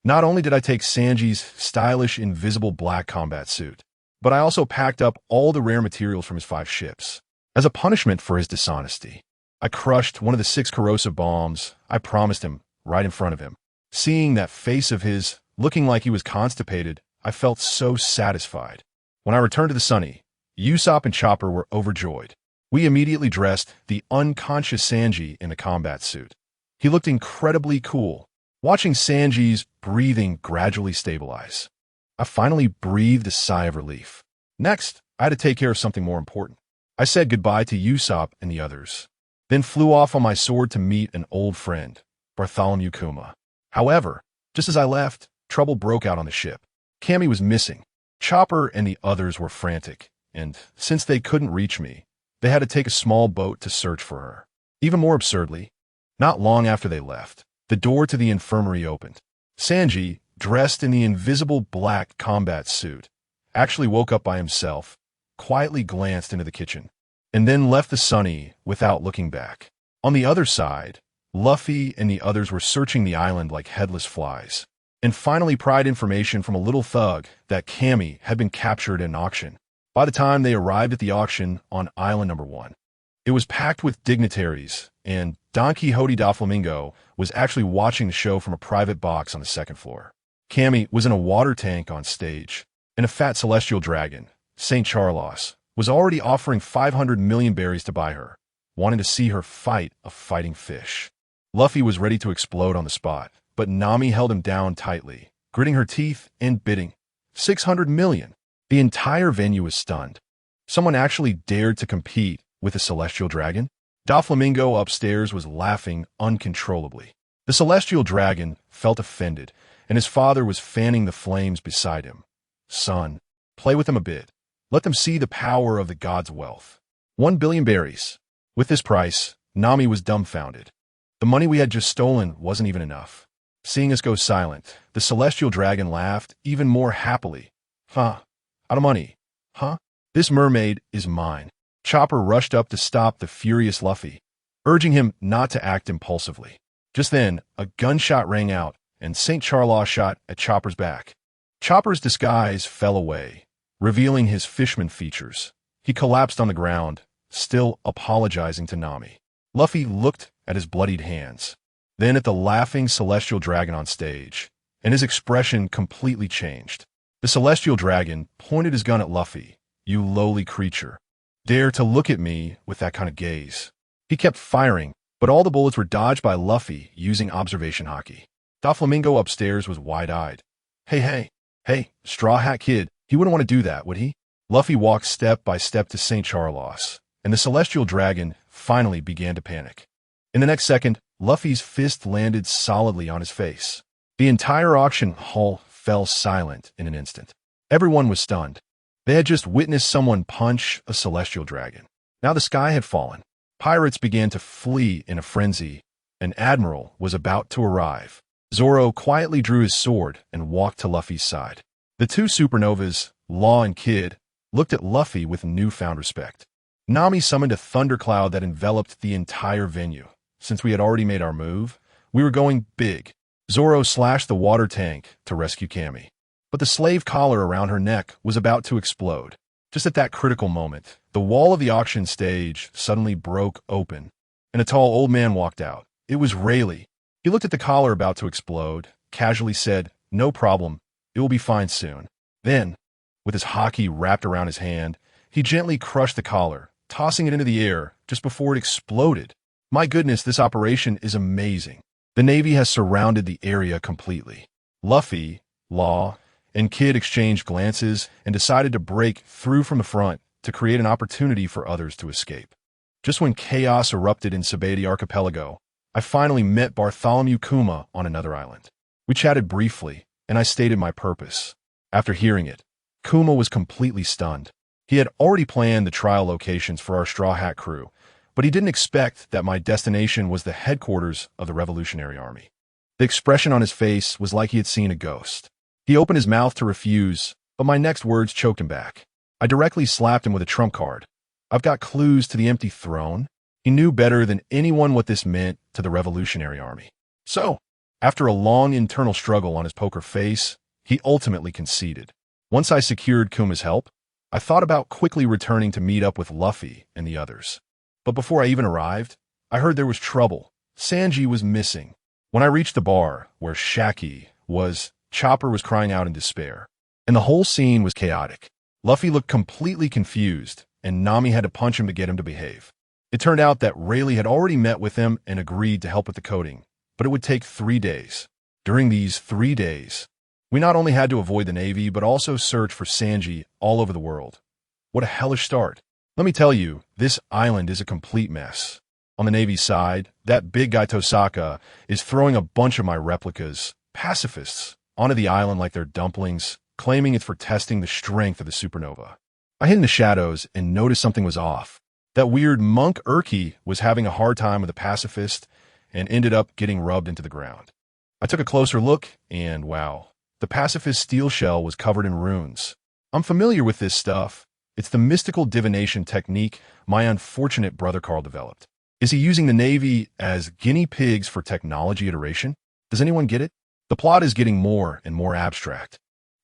Speaker 1: Not only did I take Sanji's stylish invisible black combat suit, but I also packed up all the rare materials from his 5 ships. As a punishment for his dishonesty, I crushed one of the 6 corrosive bombs I promised him right in front of him. Seeing that face of his, looking like he was constipated, I felt so satisfied. When I returned to the Sunny, Usopp and Chopper were overjoyed. We immediately dressed the unconscious Sanji in a combat suit. He looked incredibly cool, watching Sanji's breathing gradually stabilize. I finally breathed a sigh of relief. Next, I had to take care of something more important. I said goodbye to Usopp and the others, then flew off on my sword to meet an old friend, Bartholomew Kuma. However, just as I left, trouble broke out on the ship. Cammy was missing. Chopper and the others were frantic, and since they couldn't reach me, they had to take a small boat to search for her. Even more absurdly, not long after they left, the door to the infirmary opened. Sanji, dressed in the invisible black combat suit, actually woke up by himself, quietly glanced into the kitchen, and then left the Sunny without looking back. On the other side, Luffy and the others were searching the island like headless flies, and finally pried information from a little thug that Cammy had been captured in an auction. By the time they arrived at the auction on Island Number 1, it was packed with dignitaries, and Don Quixote Doflamingo was actually watching the show from a private box on the 2nd floor. Cammy was in a water tank on stage, and a fat celestial dragon, St. Charlos, was already offering 500 million berries to buy her, wanting to see her fight a fighting fish. Luffy was ready to explode on the spot, but Nami held him down tightly, gritting her teeth and bidding. 600 million. The entire venue was stunned. Someone actually dared to compete with a celestial dragon? Doflamingo upstairs was laughing uncontrollably. The celestial dragon felt offended, and his father was fanning the flames beside him. Son, play with them a bit. Let them see the power of the god's wealth. 1 billion berries. With this price, Nami was dumbfounded. The money we had just stolen wasn't even enough. Seeing us go silent, the celestial dragon laughed even more happily. Huh? Out of money. Huh? This mermaid is mine. Chopper rushed up to stop the furious Luffy, urging him not to act impulsively. Just then, a gunshot rang out, and St. Charlos shot at Chopper's back. Chopper's disguise fell away, revealing his fishman features. He collapsed on the ground, still apologizing to Nami. Luffy looked at his bloodied hands, then at the laughing celestial dragon on stage, and his expression completely changed. The celestial dragon pointed his gun at Luffy. You lowly creature. Dare to look at me with that kind of gaze. He kept firing, but all the bullets were dodged by Luffy using observation hockey. Doflamingo upstairs was wide-eyed. Hey, Straw Hat Kid, he wouldn't want to do that, would he? Luffy walked step by step to St. Charlos, and the celestial dragon finally began to panic. In the next second, Luffy's fist landed solidly on his face. The entire auction hall fell silent in an instant. Everyone was stunned. They had just witnessed someone punch a celestial dragon. Now the sky had fallen. Pirates began to flee in a frenzy. An admiral was about to arrive. Zoro quietly drew his sword and walked to Luffy's side. The two supernovas, Law and Kid, looked at Luffy with newfound respect. Nami summoned a thundercloud that enveloped the entire venue. Since we had already made our move, we were going big. Zoro slashed the water tank to rescue Kami. But the slave collar around her neck was about to explode. Just at that critical moment, the wall of the auction stage suddenly broke open, and a tall old man walked out. It was Rayleigh. He looked at the collar about to explode, casually said, "No problem, it will be fine soon." Then, with his haki wrapped around his hand, he gently crushed the collar, tossing it into the air just before it exploded. My goodness, this operation is amazing. The Navy has surrounded the area completely. Luffy, Law, and Kid exchanged glances and decided to break through from the front to create an opportunity for others to escape. Just when chaos erupted in Sabaody Archipelago, I finally met Bartholomew Kuma on another island. We chatted briefly, and I stated my purpose. After hearing it, Kuma was completely stunned. He had already planned the trial locations for our Straw Hat crew, but he didn't expect that my destination was the headquarters of the Revolutionary Army. The expression on his face was like he had seen a ghost. He opened his mouth to refuse, but my next words choked him back. I directly slapped him with a trump card. I've got clues to the empty throne. He knew better than anyone what this meant to the Revolutionary Army. So, after a long internal struggle on his poker face, he ultimately conceded. Once I secured Kuma's help, I thought about quickly returning to meet up with Luffy and the others. But before I even arrived, I heard there was trouble. Sanji was missing. When I reached the bar, where Shaki was, Chopper was crying out in despair. And the whole scene was chaotic. Luffy looked completely confused, and Nami had to punch him to get him to behave. It turned out that Rayleigh had already met with him and agreed to help with the coding, but it would take 3 days. During these 3 days, we not only had to avoid the Navy, but also search for Sanji all over the world. What a hellish start. Let me tell you, this island is a complete mess. On the Navy's side, that big guy Tosaka is throwing a bunch of my replicas, pacifists, onto the island like they're dumplings, claiming it's for testing the strength of the supernova. I hid in the shadows and noticed something was off. That weird monk Urki was having a hard time with a pacifist and ended up getting rubbed into the ground. I took a closer look, and wow, the pacifist's steel shell was covered in runes. I'm familiar with this stuff. It's the mystical divination technique my unfortunate brother Carl developed. Is he using the Navy as guinea pigs for technology iteration? Does anyone get it? The plot is getting more and more abstract.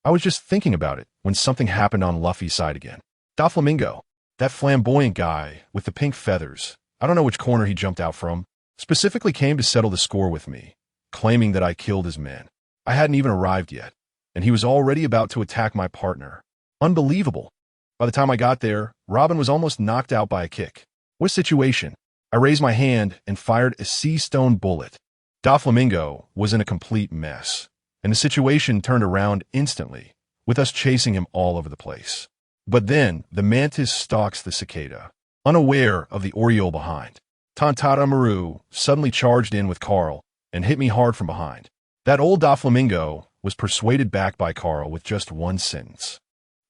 Speaker 1: I was just thinking about it when something happened on Luffy's side again. Doflamingo, that flamboyant guy with the pink feathers, I don't know which corner he jumped out from, specifically came to settle the score with me, claiming that I killed his men. I hadn't even arrived yet, and he was already about to attack my partner. Unbelievable. By the time I got there, Robin was almost knocked out by a kick. What situation? I raised my hand and fired a sea stone bullet. Doflamingo was in a complete mess, and the situation turned around instantly, with us chasing him all over the place. But then, the mantis stalks the cicada, unaware of the Oriole behind. Tontara Maru suddenly charged in with Carl and hit me hard from behind. That old Doflamingo was persuaded back by Carl with just one sentence.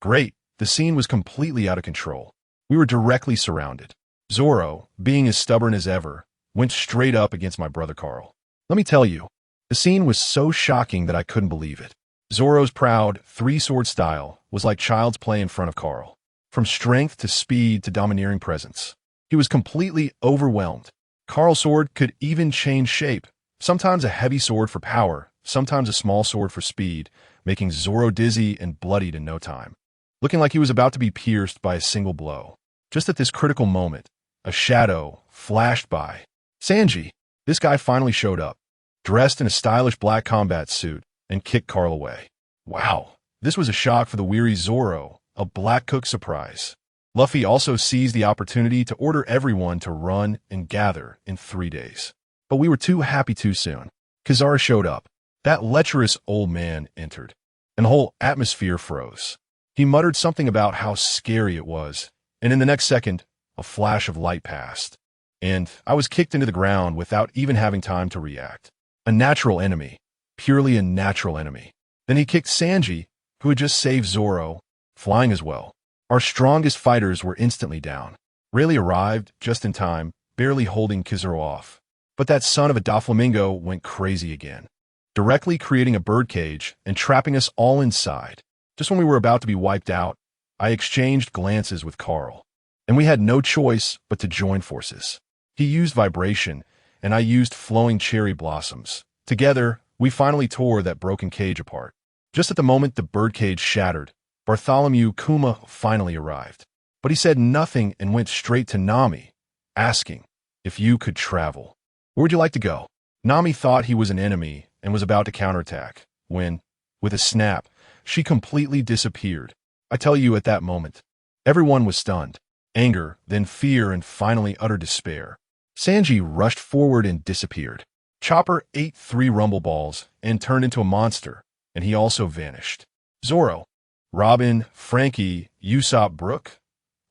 Speaker 1: Great, the scene was completely out of control. We were directly surrounded. Zoro, being as stubborn as ever, went straight up against my brother Carl. Let me tell you, the scene was so shocking that I couldn't believe it. Zoro's proud, three-sword style was like child's play in front of Carl. From strength to speed to domineering presence, he was completely overwhelmed. Carl's sword could even change shape, sometimes a heavy sword for power, sometimes a small sword for speed, making Zoro dizzy and bloodied in no time, looking like he was about to be pierced by a single blow. Just at this critical moment, a shadow flashed by. Sanji, this guy finally showed up, dressed in a stylish black combat suit, and kicked Carl away. Wow, this was a shock for the weary Zoro, a black cook surprise. Luffy also seized the opportunity to order everyone to run and gather in 3 days. But we were too happy too soon. Kizaru showed up. That lecherous old man entered, and the whole atmosphere froze. He muttered something about how scary it was, and in the next second, a flash of light passed, and I was kicked into the ground without even having time to react. A natural enemy. Purely a natural enemy. Then he kicked Sanji, who had just saved Zoro, flying as well. Our strongest fighters were instantly down. Rayleigh arrived just in time, barely holding Kizaru off. But that son of a Doflamingo went crazy again, directly creating a birdcage and trapping us all inside. Just when we were about to be wiped out, I exchanged glances with Carl, and we had no choice but to join forces. He used vibration, and I used flowing cherry blossoms. Together, we finally tore that broken cage apart. Just at the moment the birdcage shattered, Bartholomew Kuma finally arrived. But he said nothing and went straight to Nami, asking if you could travel. Where would you like to go? Nami thought he was an enemy and was about to counterattack, when, with a snap, she completely disappeared. I tell you, at that moment, everyone was stunned. Anger, then fear, and finally utter despair. Sanji rushed forward and disappeared. Chopper ate 3 rumble balls and turned into a monster, and he also vanished. Zoro, Robin, Frankie, Usopp, Brook,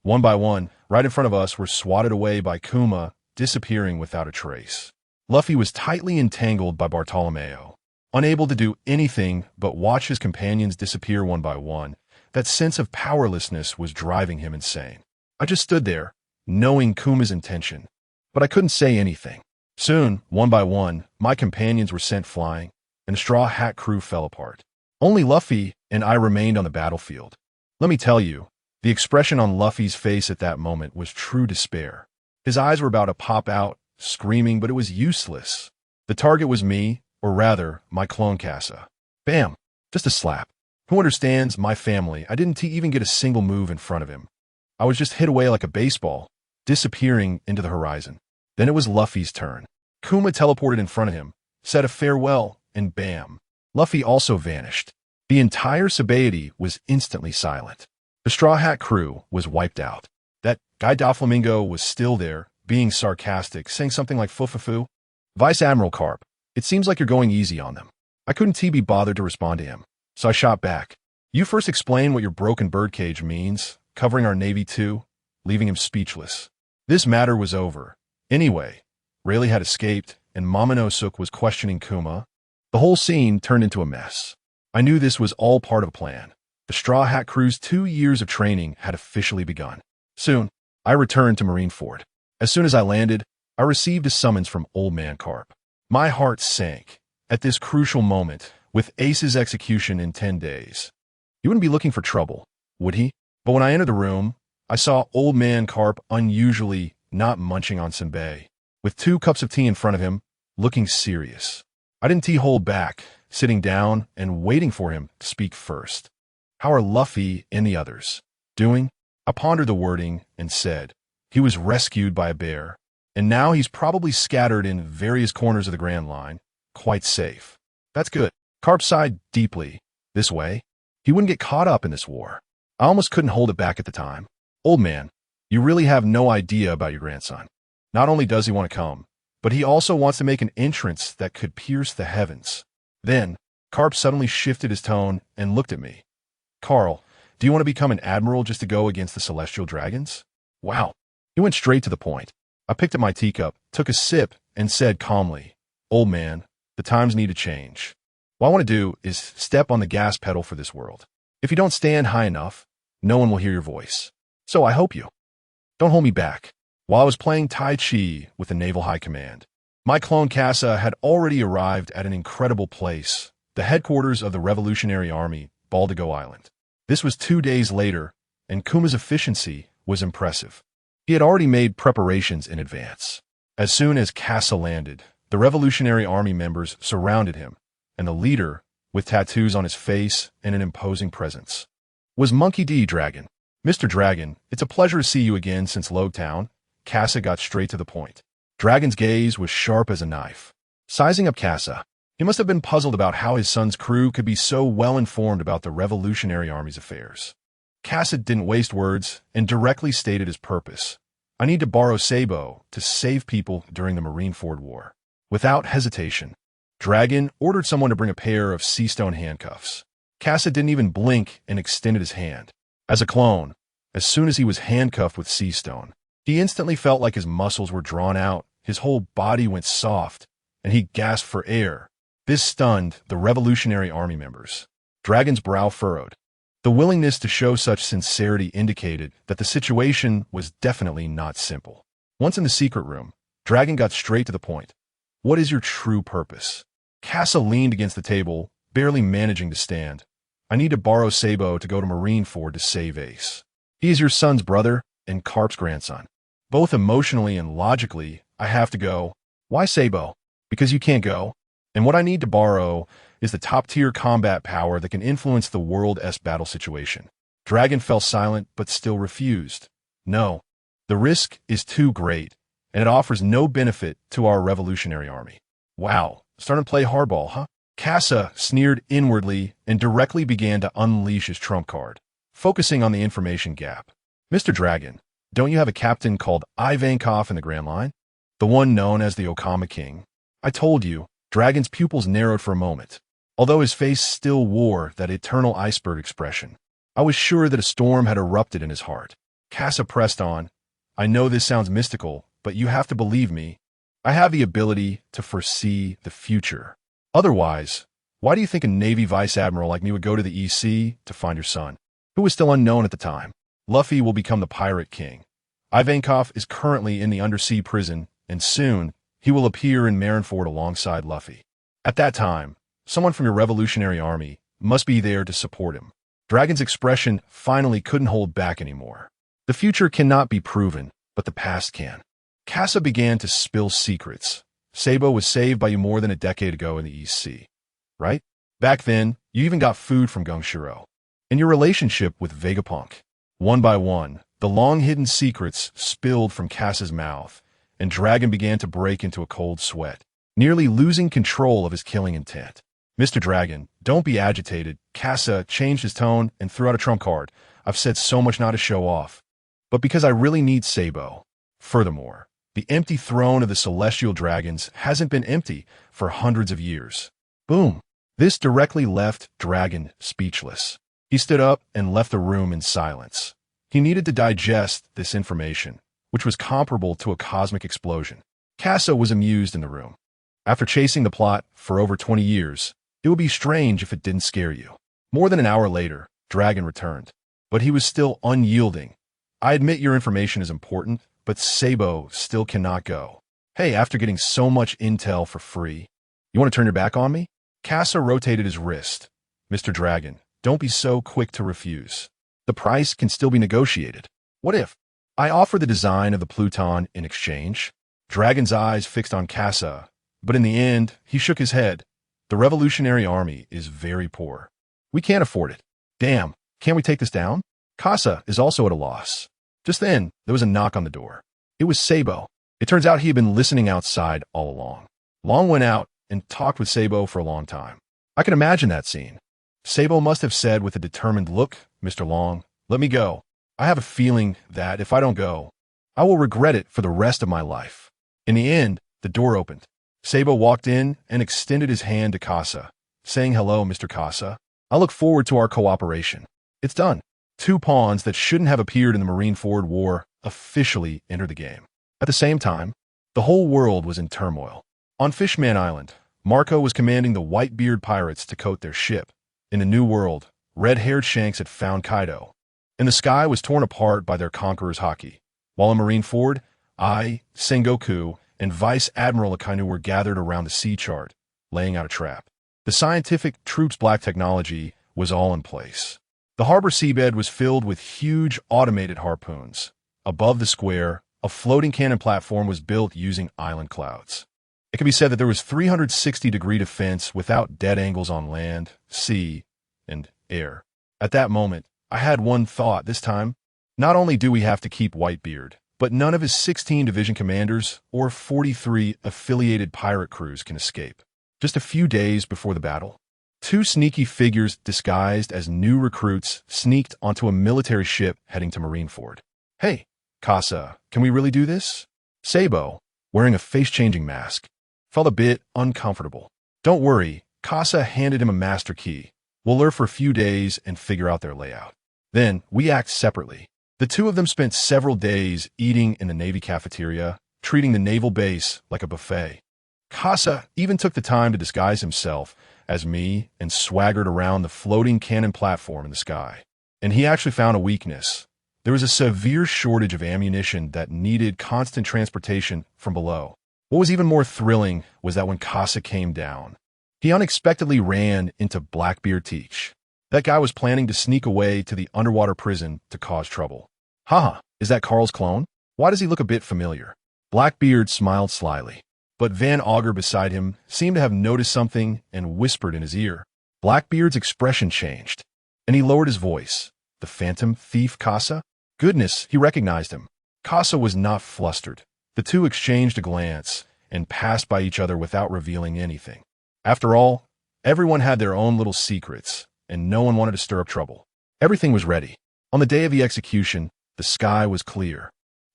Speaker 1: one by one, right in front of us, were swatted away by Kuma, disappearing without a trace. Luffy was tightly entangled by Bartolomeo, unable to do anything but watch his companions disappear one by one. That sense of powerlessness was driving him insane. I just stood there, knowing Kuma's intention, but I couldn't say anything. Soon, one by one, my companions were sent flying, and the Straw Hat crew fell apart. Only Luffy and I remained on the battlefield. Let me tell you, the expression on Luffy's face at that moment was true despair. His eyes were about to pop out, screaming, but it was useless. The target was me, or rather, my clone Casa. Bam! Just a slap. Who understands my family? I didn't even get a single move in front of him. I was just hit away like a baseball, disappearing into the horizon. Then it was Luffy's turn. Kuma teleported in front of him, said a farewell, and bam! Luffy also vanished. The entire Sabaody was instantly silent. The Straw Hat crew was wiped out. That guy Doflamingo was still there, being sarcastic, saying something like "Fufafu." Vice Admiral Carp, it seems like you're going easy on them. I couldn't be bothered to respond to him, so I shot back. You first explain what your broken birdcage means, covering our Navy too, leaving him speechless. This matter was over. Anyway, Rayleigh had escaped, and Momonosuke was questioning Kuma. The whole scene turned into a mess. I knew this was all part of a plan. The Straw Hat crew's 2 years of training had officially begun. Soon, I returned to Marineford. As soon as I landed, I received a summons from Old Man Carp. My heart sank. At this crucial moment, with Ace's execution in 10 days, he wouldn't be looking for trouble, would he? But when I entered the room, I saw Old Man Carp unusually not munching on senbei, with 2 cups of tea in front of him, looking serious. I didn't hold back, sitting down and waiting for him to speak first. How are Luffy and the others doing? I pondered the wording and said, he was rescued by a bear, and now he's probably scattered in various corners of the Grand Line, quite safe. That's good. Carp sighed deeply. This way, he wouldn't get caught up in this war. I almost couldn't hold it back at the time. Old man, you really have no idea about your grandson. Not only does he want to come, but he also wants to make an entrance that could pierce the heavens. Then, Carp suddenly shifted his tone and looked at me. Carl, do you want to become an admiral just to go against the celestial dragons? Wow. He went straight to the point. I picked up my teacup, took a sip, and said calmly, Old man, the times need to change. What I want to do is step on the gas pedal for this world. If you don't stand high enough, no one will hear your voice. So I hope you don't hold me back. While I was playing Tai Chi with the Naval High Command, my clone Casa had already arrived at an incredible place, the headquarters of the Revolutionary Army, Baldigo Island. This was 2 days later, and Kuma's efficiency was impressive. He had already made preparations in advance. As soon as Casa landed, the Revolutionary Army members surrounded him, and the leader, with tattoos on his face and an imposing presence, was Monkey D. Dragon. Mr. Dragon, it's a pleasure to see you again since Logtown. Casa got straight to the point. Dragon's gaze was sharp as a knife. Sizing up Casa, he must have been puzzled about how his son's crew could be so well informed about the Revolutionary Army's affairs. Casa didn't waste words and directly stated his purpose. I need to borrow Sabo to save people during the Marineford War. Without hesitation, Dragon ordered someone to bring a pair of sea-stone handcuffs. Casa didn't even blink and extended his hand. As a clone, as soon as he was handcuffed with sea-stone, he instantly felt like his muscles were drawn out, his whole body went soft, and he gasped for air. This stunned the Revolutionary Army members. Dragon's brow furrowed. The willingness to show such sincerity indicated that the situation was definitely not simple. Once in the secret room, Dragon got straight to the point. What is your true purpose? Casa leaned against the table, barely managing to stand. I need to borrow Sabo to go to Marineford to save Ace. He is your son's brother and Carp's grandson. Both emotionally and logically, I have to go. Why Sabo? Because you can't go. And what I need to borrow is the top-tier combat power that can influence the World-S battle situation. Dragon fell silent but still refused. No, the risk is too great, and it offers no benefit to our revolutionary army. Wow, starting to play hardball, huh? Casa sneered inwardly and directly began to unleash his trump card, focusing on the information gap. Mr. Dragon, don't you have a captain called Ivankov in the Grand Line? The one known as the Okama King? I told you. Dragon's pupils narrowed for a moment, although his face still wore that eternal iceberg expression. I was sure that a storm had erupted in his heart. Casa pressed on. I know this sounds mystical, but you have to believe me. I have the ability to foresee the future. Otherwise, why do you think a Navy Vice Admiral like me would go to the EC to find your son, who was still unknown at the time? Luffy will become the Pirate King. Ivankov is currently in the undersea prison, and soon he will appear in Marineford alongside Luffy. At that time, someone from your revolutionary army must be there to support him. Dragon's expression finally couldn't hold back anymore. The future cannot be proven, but the past can. Casa began to spill secrets. Sabo was saved by you more than a decade ago in the East Sea, right? Back then, you even got food from Gongshiro. And your relationship with Vegapunk. One by one, the long-hidden secrets spilled from Casa's mouth, and Dragon began to break into a cold sweat, nearly losing control of his killing intent. Mr. Dragon, don't be agitated. Casa changed his tone and threw out a trump card. I've said so much not to show off, but because I really need Sabo. Furthermore, the empty throne of the Celestial Dragons hasn't been empty for hundreds of years. Boom. This directly left Dragon speechless. He stood up and left the room in silence. He needed to digest this information, which was comparable to a cosmic explosion. Casa was amused in the room. After chasing the plot for over 20 years, it would be strange if it didn't scare you. More than an hour later, Dragon returned, but he was still unyielding. I admit your information is important, but Sabo still cannot go. Hey, after getting so much intel for free, you want to turn your back on me? Casa rotated his wrist. Mr. Dragon, don't be so quick to refuse. The price can still be negotiated. What if I offer the design of the Pluton in exchange? Dragon's eyes fixed on Casa, but in the end, he shook his head. The Revolutionary Army is very poor. We can't afford it. Damn, can't we take this down? Casa is also at a loss. Just then, there was a knock on the door. It was Sabo. It turns out he had been listening outside all along. Long went out and talked with Sabo for a long time. I can imagine that scene. Sabo must have said with a determined look, Mr. Long, let me go. I have a feeling that if I don't go, I will regret it for the rest of my life. In the end, the door opened. Sabo walked in and extended his hand to Casa, saying, hello, Mr. Casa. I look forward to our cooperation. It's done. Two pawns that shouldn't have appeared in the Marineford War officially entered the game. At the same time, the whole world was in turmoil. On Fishman Island, Marco was commanding the Whitebeard pirates to coat their ship. In the New World, red-haired Shanks had found Kaido, and the sky was torn apart by their conqueror's haki. While in Marineford, Sengoku, and Vice Admiral Akainu were gathered around the sea chart, laying out a trap. The scientific troops' black technology was all in place. The harbor seabed was filled with huge automated harpoons. Above the square, a floating cannon platform was built using island clouds. It can be said that there was 360-degree defense without dead angles on land, sea, and air. At that moment, I had one thought this time. Not only do we have to keep Whitebeard, but none of his 16 division commanders or 43 affiliated pirate crews can escape. Just a few days before the battle, two sneaky figures disguised as new recruits sneaked onto a military ship heading to Marineford. Hey, Casa, can we really do this? Sabo, wearing a face-changing mask, felt a bit uncomfortable. Don't worry, Casa handed him a master key. We'll lure for a few days and figure out their layout. Then, we act separately. The two of them spent several days eating in the Navy cafeteria, treating the naval base like a buffet. Casa even took the time to disguise himself as me and swaggered around the floating cannon platform in the sky. And he actually found a weakness. There was a severe shortage of ammunition that needed constant transportation from below. What was even more thrilling was that when Casa came down, he unexpectedly ran into Blackbeard Teach. That guy was planning to sneak away to the underwater prison to cause trouble. Haha, is that Carl's clone? Why does he look a bit familiar? Blackbeard smiled slyly, but Van Augur beside him seemed to have noticed something and whispered in his ear. Blackbeard's expression changed, and he lowered his voice. The phantom thief Casa? Goodness, he recognized him. Casa was not flustered. The two exchanged a glance and passed by each other without revealing anything. After all, everyone had their own little secrets, and no one wanted to stir up trouble. Everything was ready. On the day of the execution, the sky was clear.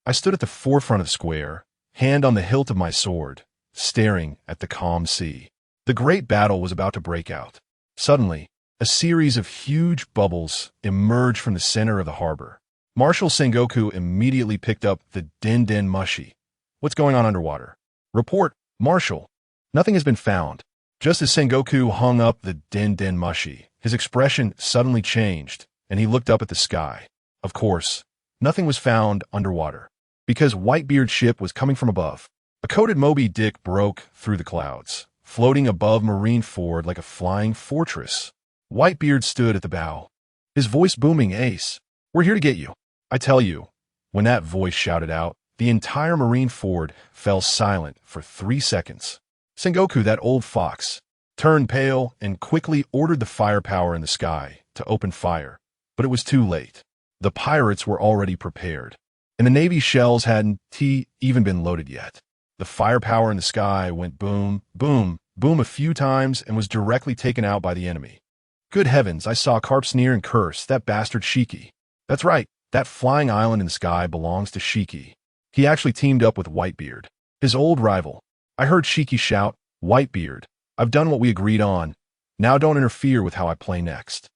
Speaker 1: I stood at the forefront of the square, hand on the hilt of my sword, staring at the calm sea. The great battle was about to break out. Suddenly, a series of huge bubbles emerged from the center of the harbor. Marshal Sengoku immediately picked up the Den Mushi. What's going on underwater? Report, Marshal. Nothing has been found. Just as Sengoku hung up the Den Mushi, his expression suddenly changed, and he looked up at the sky. Of course, nothing was found underwater, because Whitebeard's ship was coming from above. A coated Moby Dick broke through the clouds, floating above Marineford like a flying fortress. Whitebeard stood at the bow, his voice booming, "Ace, we're here to get you." I tell you, when that voice shouted out, the entire Marineford fell silent for 3 seconds. Sengoku, that old fox, turned pale and quickly ordered the firepower in the sky to open fire, but it was too late. The pirates were already prepared, and the Navy shells hadn't even been loaded yet. The firepower in the sky went boom, boom, boom a few times and was directly taken out by the enemy. Good heavens, I saw Carp sneer and curse, that bastard Shiki. That's right, that flying island in the sky belongs to Shiki. He actually teamed up with Whitebeard, his old rival. I heard Shiki shout, "Whitebeard, I've done what we agreed on. Now don't interfere with how I play next."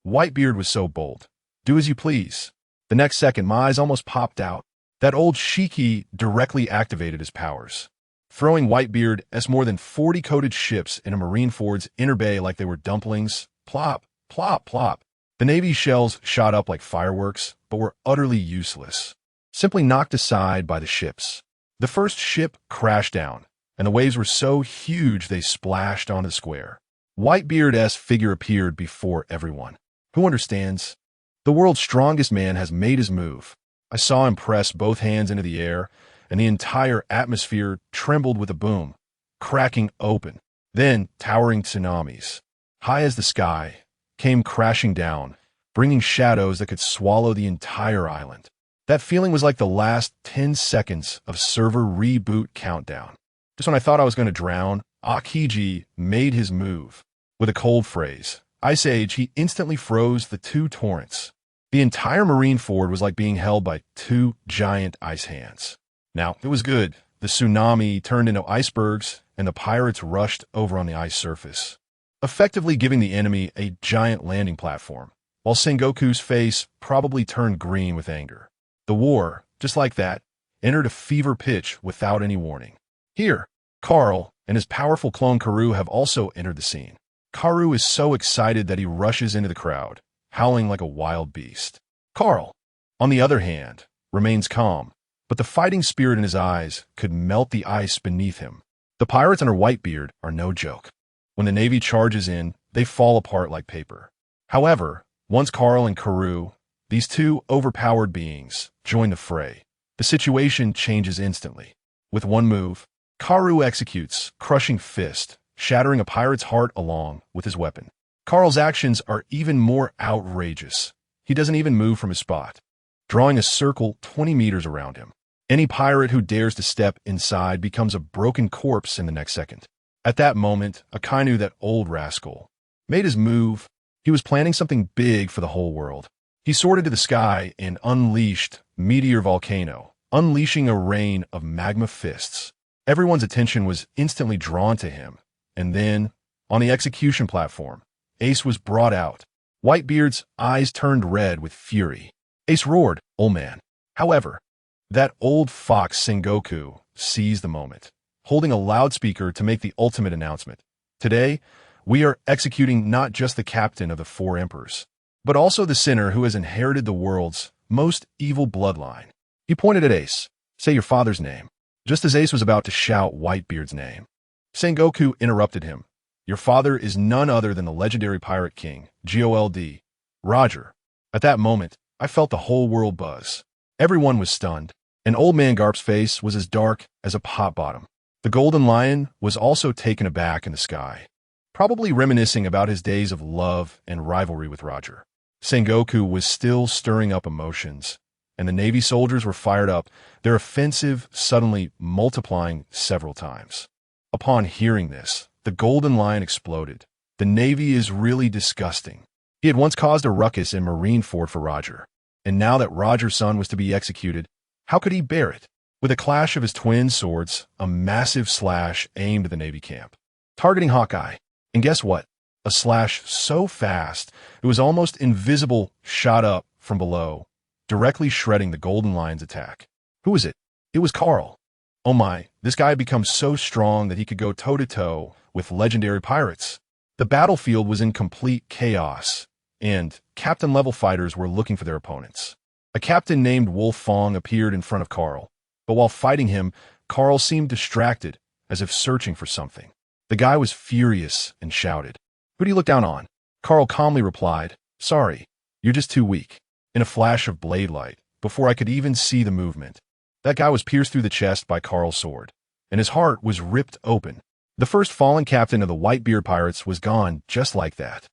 Speaker 1: Whitebeard was so bold. Do as you please. The next second, my eyes almost popped out. That old Shiki directly activated his powers, throwing Whitebeard as more than 40 coated ships in a Marineford's inner bay like they were dumplings. Plop, plop, plop. The Navy's shells shot up like fireworks, but were utterly useless, simply knocked aside by the ships. The first ship crashed down, and the waves were so huge they splashed onto the square. Whitebeard's figure appeared before everyone. Who understands? The world's strongest man has made his move. I saw him press both hands into the air, and the entire atmosphere trembled with a boom, cracking open. Then, towering tsunamis, high as the sky, came crashing down, bringing shadows that could swallow the entire island. That feeling was like the last 10 seconds of server reboot countdown. Just when I thought I was going to drown, Akiji made his move. With a cold phrase, Ice Age, he instantly froze the two torrents. The entire Marineford was like being held by two giant ice hands. Now, it was good. The tsunami turned into icebergs, and the pirates rushed over on the ice surface, effectively giving the enemy a giant landing platform, while Sengoku's face probably turned green with anger. The war, just like that, entered a fever pitch without any warning. Here, Carl and his powerful clone Karoo have also entered the scene. Karoo is so excited that he rushes into the crowd, howling like a wild beast. Carl, on the other hand, remains calm, but the fighting spirit in his eyes could melt the ice beneath him. The pirates under Whitebeard are no joke. When the Navy charges in, they fall apart like paper. However, once Carl and Karoo, these two overpowered beings, join the fray, the situation changes instantly. With one move, Karoo executes Crushing Fist, shattering a pirate's heart along with his weapon. Carl's actions are even more outrageous. He doesn't even move from his spot, drawing a circle 20 meters around him. Any pirate who dares to step inside becomes a broken corpse in the next second. At that moment, Akainu, that old rascal, made his move. He was planning something big for the whole world. He soared into the sky and unleashed Meteor Volcano, unleashing a rain of magma fists. Everyone's attention was instantly drawn to him. And then, on the execution platform, Ace was brought out. Whitebeard's eyes turned red with fury. Ace roared, "Old man." However, that old fox Sengoku seized the moment, holding a loudspeaker to make the ultimate announcement. Today, we are executing not just the captain of the four emperors, but also the sinner who has inherited the world's most evil bloodline. He pointed at Ace. Say your father's name. Just as Ace was about to shout Whitebeard's name, Sengoku interrupted him. Your father is none other than the legendary pirate king, GOLD, Roger. At that moment, I felt the whole world buzz. Everyone was stunned, and Old Man Garp's face was as dark as a pot bottom. The Golden Lion was also taken aback in the sky, probably reminiscing about his days of love and rivalry with Roger. Sengoku was still stirring up emotions, and the Navy soldiers were fired up, their offensive suddenly multiplying several times. Upon hearing this, the Golden Lion exploded. The Navy is really disgusting. He had once caused a ruckus in Marineford for Roger, and now that Roger's son was to be executed, how could he bear it? With a clash of his twin swords, a massive slash aimed at the Navy camp, targeting Hawkeye. And guess what? A slash so fast it was almost invisible shot up from below, directly shredding the Golden Lion's attack. Who was it? It was Carl. Oh my, this guy had become so strong that he could go toe-to-toe with legendary pirates. The battlefield was in complete chaos, and captain-level fighters were looking for their opponents. A captain named Wolf Fong appeared in front of Carl, but while fighting him, Carl seemed distracted, as if searching for something. The guy was furious and shouted, "Who do you look down on?" Carl calmly replied, "Sorry, you're just too weak." In a flash of blade light, before I could even see the movement, that guy was pierced through the chest by Carl's sword, and his heart was ripped open. The first fallen captain of the Whitebeard pirates was gone just like that.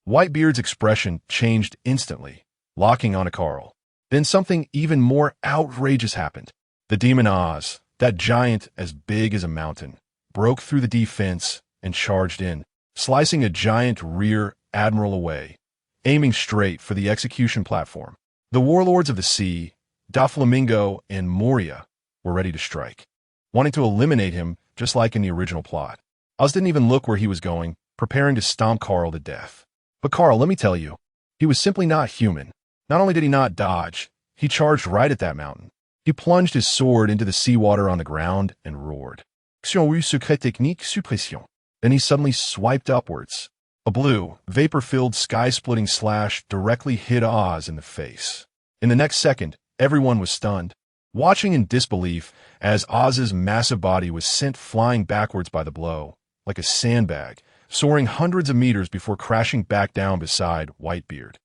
Speaker 1: Whitebeard's expression changed instantly, locking onto Carl. Then something even more outrageous happened. The demon Oz, that giant as big as a mountain, broke through the defense and charged in, slicing a giant rear admiral away, aiming straight for the execution platform. The warlords of the sea, Doflamingo and Moria, were ready to strike, wanting to eliminate him just like in the original plot. Oz didn't even look where he was going, preparing to stomp Carl to death. But Carl, let me tell you, he was simply not human. Not only did he not dodge, he charged right at that mountain. He plunged his sword into the seawater on the ground and roared. Action ou secret technique suppression. Then he suddenly swiped upwards. A blue, vapor-filled, sky-splitting slash directly hit Oz in the face. In the next second, everyone was stunned, watching in disbelief as Oz's massive body was sent flying backwards by the blow, like a sandbag, soaring hundreds of meters before crashing back down beside Whitebeard.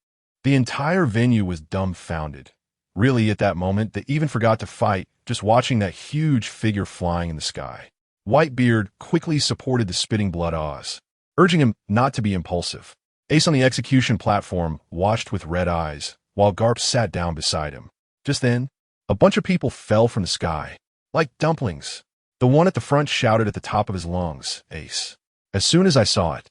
Speaker 1: The entire venue was dumbfounded. Really, at that moment, they even forgot to fight, just watching that huge figure flying in the sky. Whitebeard quickly supported the spitting blood Oz, urging him not to be impulsive. Ace on the execution platform watched with red eyes, while Garp sat down beside him. Just then, a bunch of people fell from the sky, like dumplings. The one at the front shouted at the top of his lungs, "Ace." As soon as I saw it,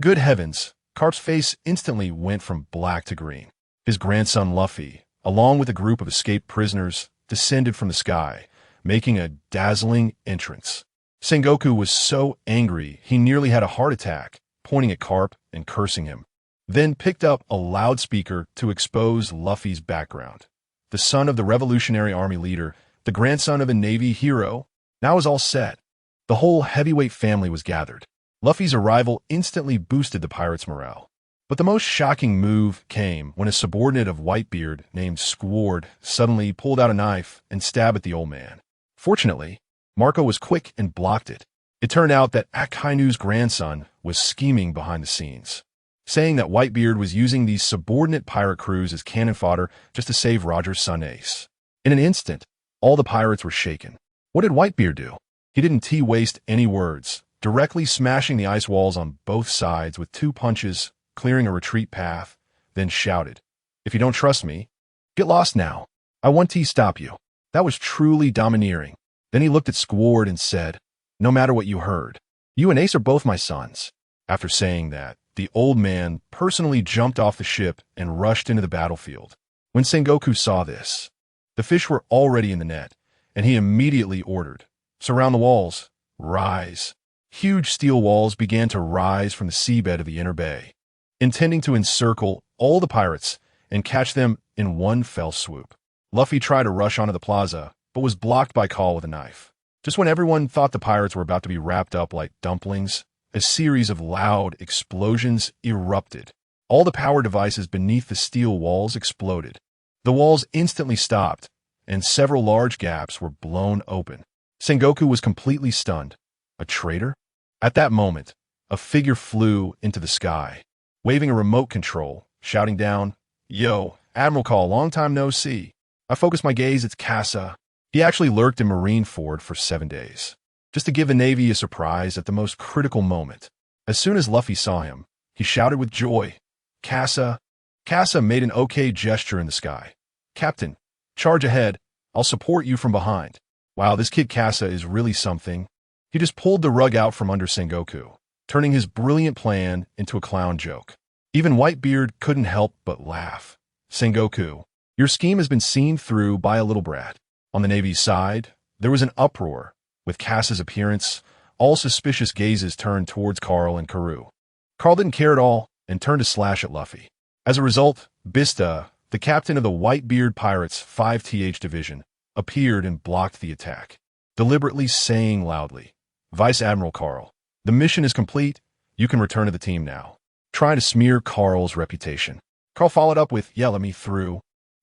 Speaker 1: good heavens, Garp's face instantly went from black to green. His grandson Luffy, along with a group of escaped prisoners, descended from the sky, making a dazzling entrance. Sengoku was so angry he nearly had a heart attack, pointing at Garp and cursing him, then picked up a loudspeaker to expose Luffy's background. The son of the Revolutionary Army leader, the grandson of a Navy hero. Now it was all set. The whole heavyweight family was gathered. Luffy's arrival instantly boosted the pirates' morale. But the most shocking move came when a subordinate of Whitebeard named Squard suddenly pulled out a knife and stabbed at the old man. Fortunately, Marco was quick and blocked it. It turned out that Akainu's grandson was scheming behind the scenes, saying that Whitebeard was using these subordinate pirate crews as cannon fodder just to save Roger's son Ace. In an instant, all the pirates were shaken. What did Whitebeard do? He didn't waste any words, directly smashing the ice walls on both sides with 2 punches, clearing a retreat path, then shouted, "If you don't trust me, get lost now. I want to stop you." That was truly domineering. Then he looked at Squard and said, "No matter what you heard, you and Ace are both my sons." After saying that, the old man personally jumped off the ship and rushed into the battlefield. When Sengoku saw this, the fish were already in the net, and he immediately ordered, "Surround the walls. Rise." Huge steel walls began to rise from the seabed of the inner bay, intending to encircle all the pirates and catch them in one fell swoop. Luffy tried to rush onto the plaza, but was blocked by Call with a knife. Just when everyone thought the pirates were about to be wrapped up like dumplings, a series of loud explosions erupted. All the power devices beneath the steel walls exploded. The walls instantly stopped, and several large gaps were blown open. Sengoku was completely stunned. A traitor? At that moment, a figure flew into the sky, waving a remote control, shouting down, "Yo, Admiral Call, long time no see. I focus my gaze, it's Casa." He actually lurked in Marineford for 7 days, just to give the Navy a surprise at the most critical moment. As soon as Luffy saw him, he shouted with joy, "Casa." Casa made an okay gesture in the sky. "Captain, charge ahead. I'll support you from behind." Wow, this kid Casa is really something. He just pulled the rug out from under Sengoku, turning his brilliant plan into a clown joke. Even Whitebeard couldn't help but laugh. "Sengoku, your scheme has been seen through by a little brat." On the Navy's side, there was an uproar. With Casa's appearance, all suspicious gazes turned towards Carl and Karoo. Carl didn't care at all and turned to slash at Luffy. As a result, Bista, the captain of the Whitebeard Pirates' 5th Division, appeared and blocked the attack, deliberately saying loudly, "Vice Admiral Carl, the mission is complete. You can return to the team now." Trying to smear Carl's reputation. Carl followed up with, "Yeah, let me through.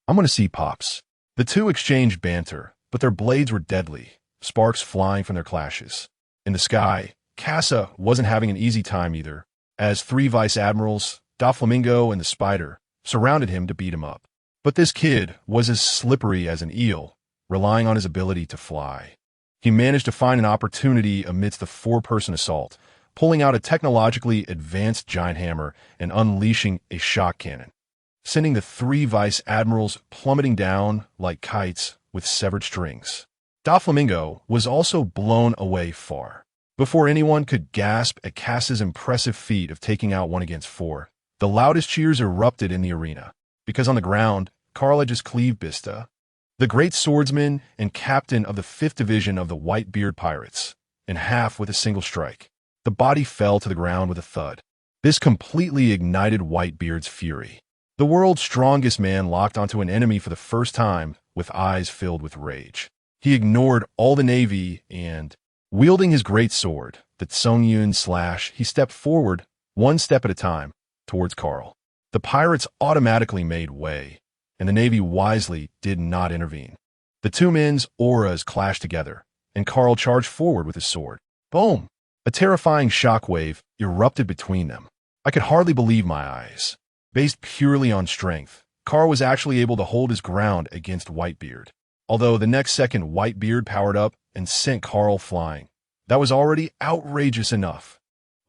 Speaker 1: I'm going to see Pops." The two exchanged banter, but their blades were deadly, sparks flying from their clashes. In the sky, Casa wasn't having an easy time either, as 3 vice admirals, Doflamingo and the Spider, surrounded him to beat him up. But this kid was as slippery as an eel, relying on his ability to fly. He managed to find an opportunity amidst the 4-person assault, pulling out a technologically advanced giant hammer and unleashing a shock cannon, sending the 3 vice admirals plummeting down like kites with severed strings. Doflamingo was also blown away far. Before anyone could gasp at Cass's impressive feat of taking out 1 against 4, the loudest cheers erupted in the arena, because on the ground, Carl had just cleaved Bista, the great swordsman and captain of the 5th Division of the Whitebeard Pirates, in half with a single strike. The body fell to the ground with a thud. This completely ignited Whitebeard's fury. The world's strongest man locked onto an enemy for the first time with eyes filled with rage. He ignored all the Navy and, wielding his great sword, the Tsungyun slash, he stepped forward, 1 step at a time, towards Carl. The pirates automatically made way, and the Navy wisely did not intervene. The 2 men's auras clashed together, and Carl charged forward with his sword. Boom! A terrifying shockwave erupted between them. I could hardly believe my eyes. Based purely on strength, Carl was actually able to hold his ground against Whitebeard. Although the next second Whitebeard powered up and sent Carl flying. That was already outrageous enough.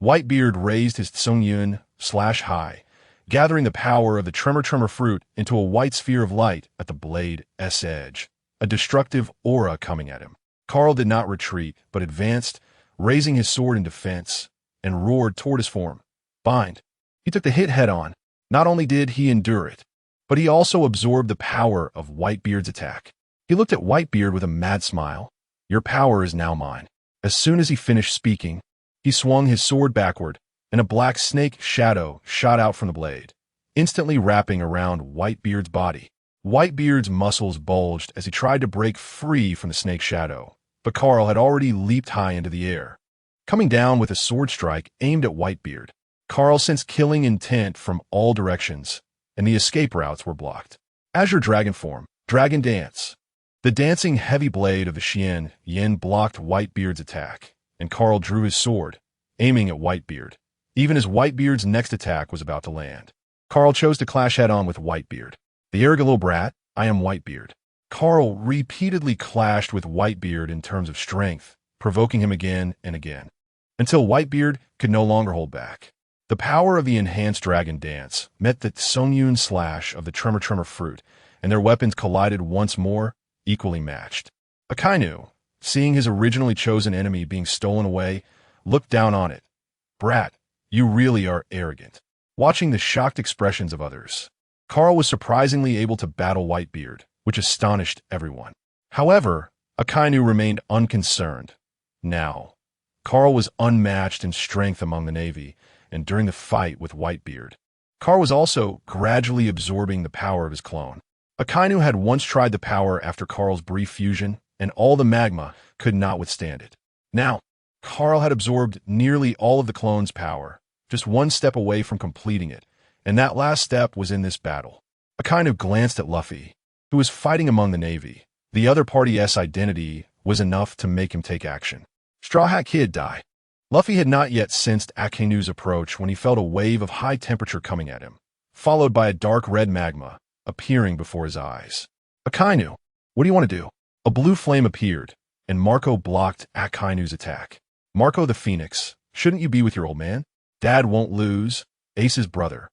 Speaker 1: Whitebeard raised his Tsungyun slash high, gathering the power of the Tremor fruit into a white sphere of light at the blade's edge, a destructive aura coming at him. Carl did not retreat, but advanced, raising his sword in defense, and roared toward his form. Bind. He took the hit head-on. Not only did he endure it, but he also absorbed the power of Whitebeard's attack. He looked at Whitebeard with a mad smile. "Your power is now mine." As soon as he finished speaking, he swung his sword backward, and a black snake shadow shot out from the blade, instantly wrapping around Whitebeard's body. Whitebeard's muscles bulged as he tried to break free from the snake shadow, but Carl had already leaped high into the air, coming down with a sword strike aimed at Whitebeard. Carl sensed killing intent from all directions, and the escape routes were blocked. Azure Dragon Form, Dragon Dance. The dancing heavy blade of the Xian Yin blocked Whitebeard's attack, and Carl drew his sword, aiming at Whitebeard, even as Whitebeard's next attack was about to land. Carl chose to clash head-on with Whitebeard. "The arrogant little brat, I am Whitebeard." Carl repeatedly clashed with Whitebeard in terms of strength, provoking him again and again, until Whitebeard could no longer hold back. The power of the enhanced dragon dance met the Tsungyun slash of the Tremor fruit, and their weapons collided once more, equally matched. Akainu, seeing his originally chosen enemy being stolen away, looked down on it. "Brat, you really are arrogant." Watching the shocked expressions of others, Carl was surprisingly able to battle Whitebeard, which astonished everyone. However, Akainu remained unconcerned. Now, Carl was unmatched in strength among the Navy, and during the fight with Whitebeard, Carl was also gradually absorbing the power of his clone. Akainu had once tried the power after Carl's brief fusion, and all the magma could not withstand it. Now, Carl had absorbed nearly all of the clone's power, just 1 step away from completing it, and that last step was in this battle. Akainu glanced at Luffy, who was fighting among the Navy. The other party's identity was enough to make him take action. Straw Hat Kid die. Luffy had not yet sensed Akainu's approach when he felt a wave of high temperature coming at him, followed by a dark red magma appearing before his eyes. Akainu, what do you want to do? A blue flame appeared, and Marco blocked Akainu's attack. Marco the Phoenix, shouldn't you be with your old man? Dad won't lose. Ace's brother.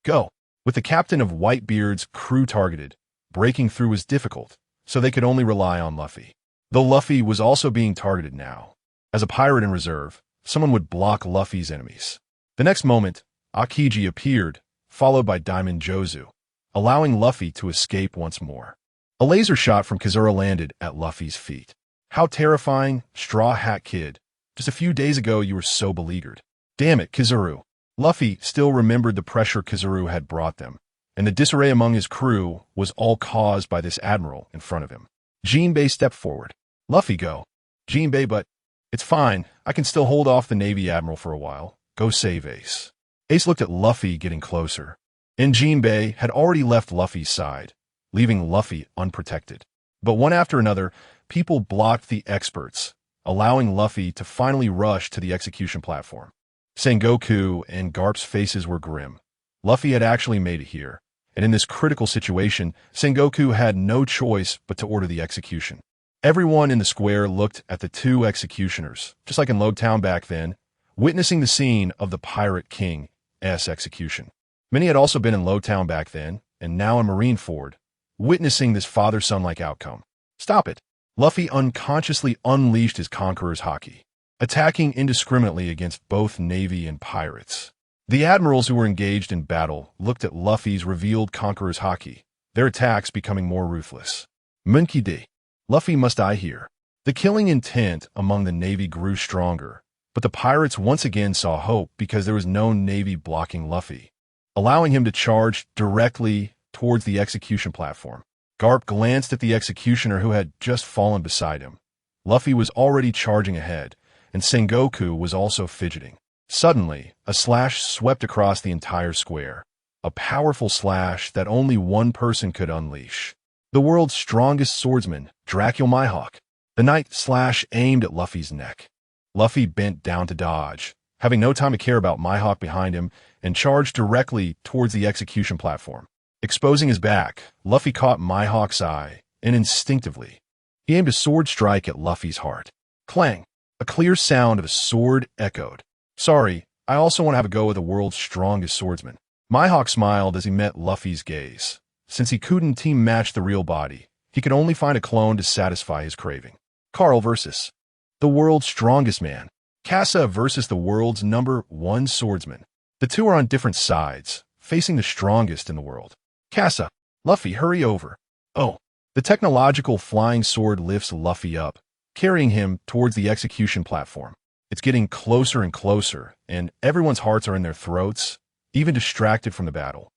Speaker 1: Go. With the captain of Whitebeard's crew targeted, breaking through was difficult, so they could only rely on Luffy. Though Luffy was also being targeted now. As a pirate in reserve, someone would block Luffy's enemies. The next moment, Akiji appeared, followed by Diamond Jozu, allowing Luffy to escape once more. A laser shot from Kizura landed at Luffy's feet. How terrifying, Straw Hat Kid. Just a few days ago you were so beleaguered. Damn it, Kizuru. Luffy still remembered the pressure Kizuru had brought them, and the disarray among his crew was all caused by this admiral in front of him. Jinbei stepped forward. Luffy, go. Jinbei, but it's fine. I can still hold off the Navy admiral for a while. Go save Ace. Ace looked at Luffy getting closer, and Jinbei had already left Luffy's side, leaving Luffy unprotected. But one after another, people blocked the experts, allowing Luffy to finally rush to the execution platform. Sengoku and Garp's faces were grim. Luffy had actually made it here, and in this critical situation, Sengoku had no choice but to order the execution. Everyone in the square looked at the two executioners, just like in Logtown back then, witnessing the scene of the Pirate King's execution. Many had also been in Logtown back then, and now in Marineford, witnessing this father-son-like outcome. Stop it. Luffy unconsciously unleashed his Conqueror's Haki, attacking indiscriminately against both Navy and pirates. The admirals who were engaged in battle looked at Luffy's revealed Conqueror's Haki, their attacks becoming more ruthless. Men.The. Luffy must die here. The killing intent among the Navy grew stronger, but the pirates once again saw hope because there was no Navy blocking Luffy, allowing him to charge directly towards the execution platform. Garp glanced at the executioner who had just fallen beside him. Luffy was already charging ahead, and Sengoku was also fidgeting. Suddenly, a slash swept across the entire square, a powerful slash that only one person could unleash. The world's strongest swordsman, Dracula Mihawk. The knight slash aimed at Luffy's neck. Luffy bent down to dodge, having no time to care about Mihawk behind him, and charged directly towards the execution platform. Exposing his back, Luffy caught Mihawk's eye, and instinctively, he aimed a sword strike at Luffy's heart. Clang! A clear sound of a sword echoed. Sorry, I also want to have a go with the world's strongest swordsman. Mihawk smiled as he met Luffy's gaze. Since he couldn't team match the real body, he could only find a clone to satisfy his craving. Carl versus the world's strongest man. Casa versus the world's #1 swordsman. The two are on different sides, facing the strongest in the world. Casa, Luffy, hurry over. Oh, the technological flying sword lifts Luffy up, carrying him towards the execution platform. It's getting closer and closer, and everyone's hearts are in their throats, even distracted from the battle,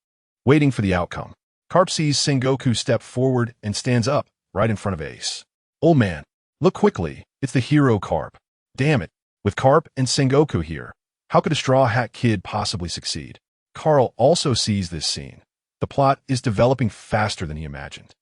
Speaker 1: waiting for the outcome. Garp sees Sengoku step forward and stands up, right in front of Ace. Old man, look quickly, it's the hero Garp. Damn it, with Garp and Sengoku here, how could a Straw Hat Kid possibly succeed? Carl also sees this scene. The plot is developing faster than he imagined.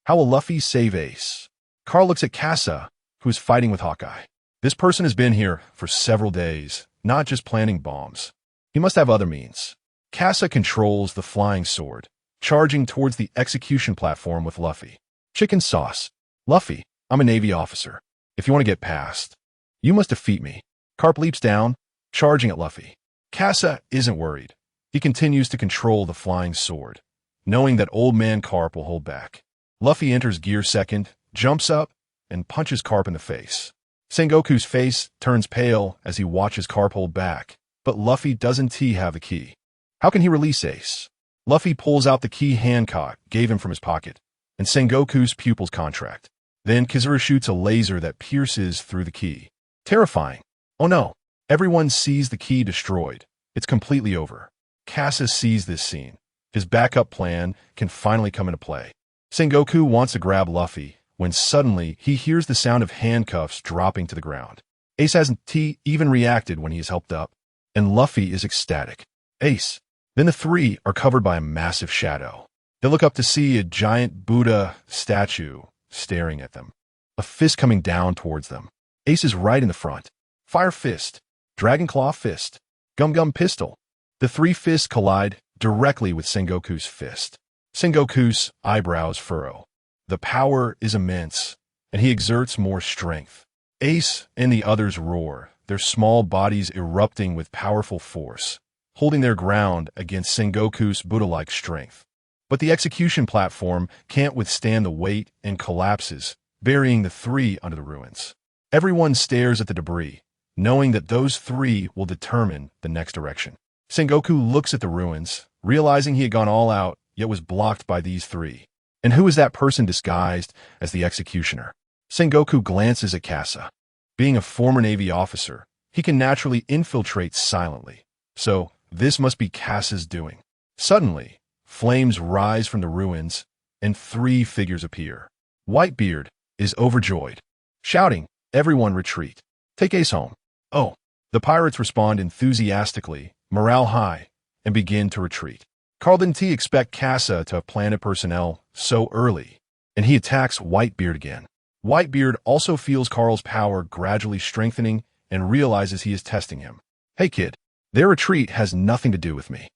Speaker 1: How will Luffy save Ace? Carl looks at Casa, who is fighting with Hawkeye. This person has been here for several days, not just planting bombs. He must have other means. Casa controls the flying sword, charging towards the execution platform with Luffy. Chicken sauce. Luffy, I'm a Navy officer. If you want to get past, you must defeat me. Garp leaps down, charging at Luffy. Casa isn't worried. He continues to control the flying sword, knowing that old man Garp will hold back. Luffy enters gear second, jumps up, and punches Garp in the face. Sengoku's face turns pale as he watches Garp hold back, but Luffy doesn't have the key. How can he release Ace? Luffy pulls out the key Hancock gave him from his pocket, and Sengoku's pupil's contract. Then Kizura shoots a laser that pierces through the key. Terrifying. Oh no. Everyone sees the key destroyed. It's completely over. Casa sees this scene. His backup plan can finally come into play. Sengoku wants to grab Luffy, when suddenly he hears the sound of handcuffs dropping to the ground. Ace hasn't even reacted when he is helped up, and Luffy is ecstatic. Ace. Then the three are covered by a massive shadow. They look up to see a giant Buddha statue staring at them, a fist coming down towards them. Ace is right in the front. Fire fist, dragon claw fist, gum gum pistol. The three fists collide directly with Sengoku's fist. Sengoku's eyebrows furrow. The power is immense, and he exerts more strength. Ace and the others roar, their small bodies erupting with powerful force, holding their ground against Sengoku's Buddha-like strength. But the execution platform can't withstand the weight and collapses, burying the three under the ruins. Everyone stares at the debris, knowing that those three will determine the next direction. Sengoku looks at the ruins, realizing he had gone all out, yet was blocked by these three. And who is that person disguised as the executioner? Sengoku glances at Kasa. Being a former Navy officer, he can naturally infiltrate silently. So, this must be Kasa's doing. Suddenly, flames rise from the ruins, and three figures appear. Whitebeard is overjoyed, shouting, "Everyone retreat. Take Ace home." Oh, the pirates respond enthusiastically, morale high, and begin to retreat. Carl didn't expect Kasa to have planted personnel so early, and he attacks Whitebeard again. Whitebeard also feels Carl's power gradually strengthening and realizes he is testing him. "Hey kid, their retreat has nothing to do with me."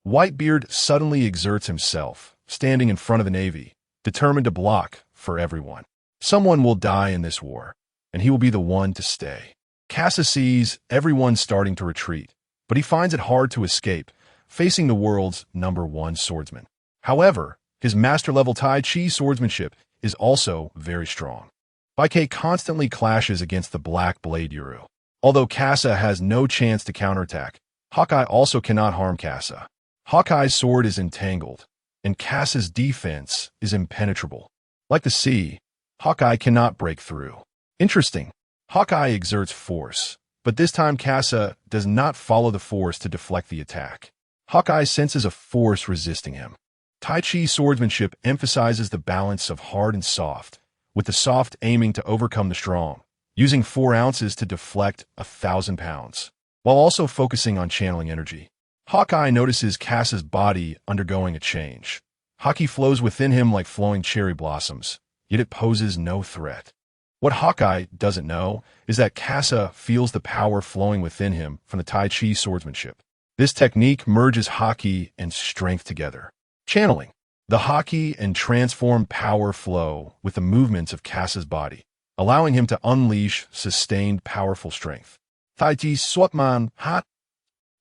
Speaker 1: Whitebeard suddenly exerts himself, standing in front of the Navy, determined to block for everyone. Someone will die in this war, and he will be the one to stay. Kasa sees everyone starting to retreat, but he finds it hard to escape, facing the world's #1 swordsman. However, his master-level Tai Chi swordsmanship is also very strong. Baikei constantly clashes against the Black Blade Yuru. Although Kasa has no chance to counterattack, Hawkeye also cannot harm Kasa. Hawkeye's sword is entangled, and Kasa's defense is impenetrable. Like the sea, Hawkeye cannot break through. Interesting. Hawkeye exerts force, but this time Kasa does not follow the force to deflect the attack. Hawkeye senses a force resisting him. Tai Chi swordsmanship emphasizes the balance of hard and soft, with the soft aiming to overcome the strong, using 4 ounces to deflect 1,000 pounds, while also focusing on channeling energy. Hawkeye notices Kasa's body undergoing a change. Haki flows within him like flowing cherry blossoms, yet it poses no threat. What Hawkeye doesn't know is that Kasa feels the power flowing within him from the Tai Chi swordsmanship. This technique merges Haki and strength together. Channeling. The Haki and transform power flow with the movements of Kasa's body, allowing him to unleash sustained powerful strength. Tai Chi Swatman Hot.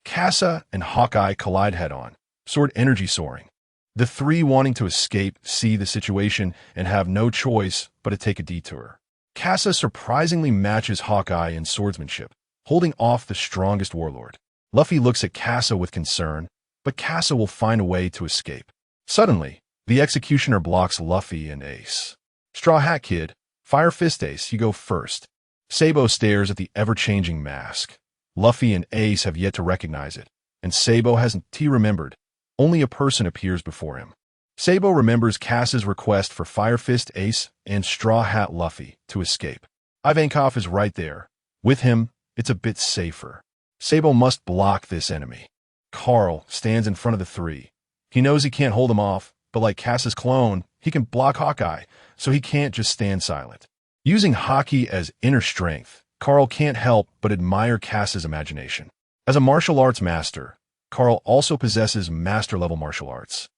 Speaker 1: Kasa and Hawkeye collide head-on, sword energy soaring. The three wanting to escape see the situation and have no choice but to take a detour. Kasa surprisingly matches Hawkeye in swordsmanship, holding off the strongest warlord. Luffy looks at Kasa with concern, but Kasa will find a way to escape. Suddenly, the executioner blocks Luffy and Ace. Straw Hat Kid, Fire Fist Ace, you go first. Sabo stares at the ever-changing mask. Luffy and Ace have yet to recognize it, and Sabo hasn't remembered. Only a person appears before him. Sabo remembers Kasa's request for Fire Fist Ace and Straw Hat Luffy to escape. Ivankov is right there. With him, it's a bit safer. Sabo must block this enemy. Carl stands in front of the three. He knows he can't hold them off, but like Kasa's clone, he can block Hawkeye, so he can't just stand silent. Using Haki as inner strength, Carl can't help but admire Kasa's imagination. As a martial arts master, Carl also possesses master-level martial arts,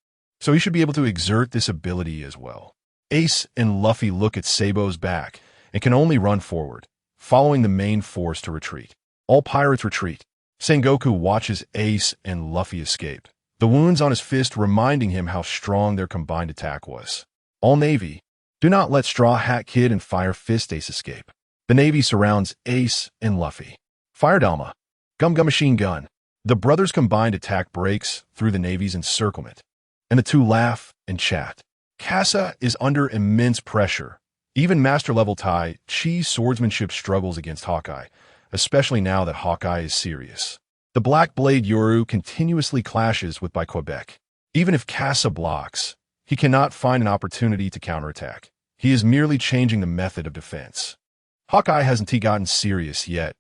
Speaker 1: so he should be able to exert this ability as well. Ace and Luffy look at Sabo's back and can only run forward, following the main force to retreat. All pirates retreat. Sengoku watches Ace and Luffy escape, the wounds on his fist reminding him how strong their combined attack was. All Navy, do not let Straw Hat Kid and Fire Fist Ace escape. The Navy surrounds Ace and Luffy. Fire Dalma, Gum Gum Machine Gun. The brothers' combined attack breaks through the Navy's encirclement, and the two laugh and chat. Kasa is under immense pressure. Even master-level Tai Chi swordsmanship struggles against Hawkeye, especially now that Hawkeye is serious. The Black Blade Yoru continuously clashes with by Quebec. Even if Kasa blocks, he cannot find an opportunity to counterattack. He is merely changing the method of defense. Hawkeye hasn't gotten serious yet,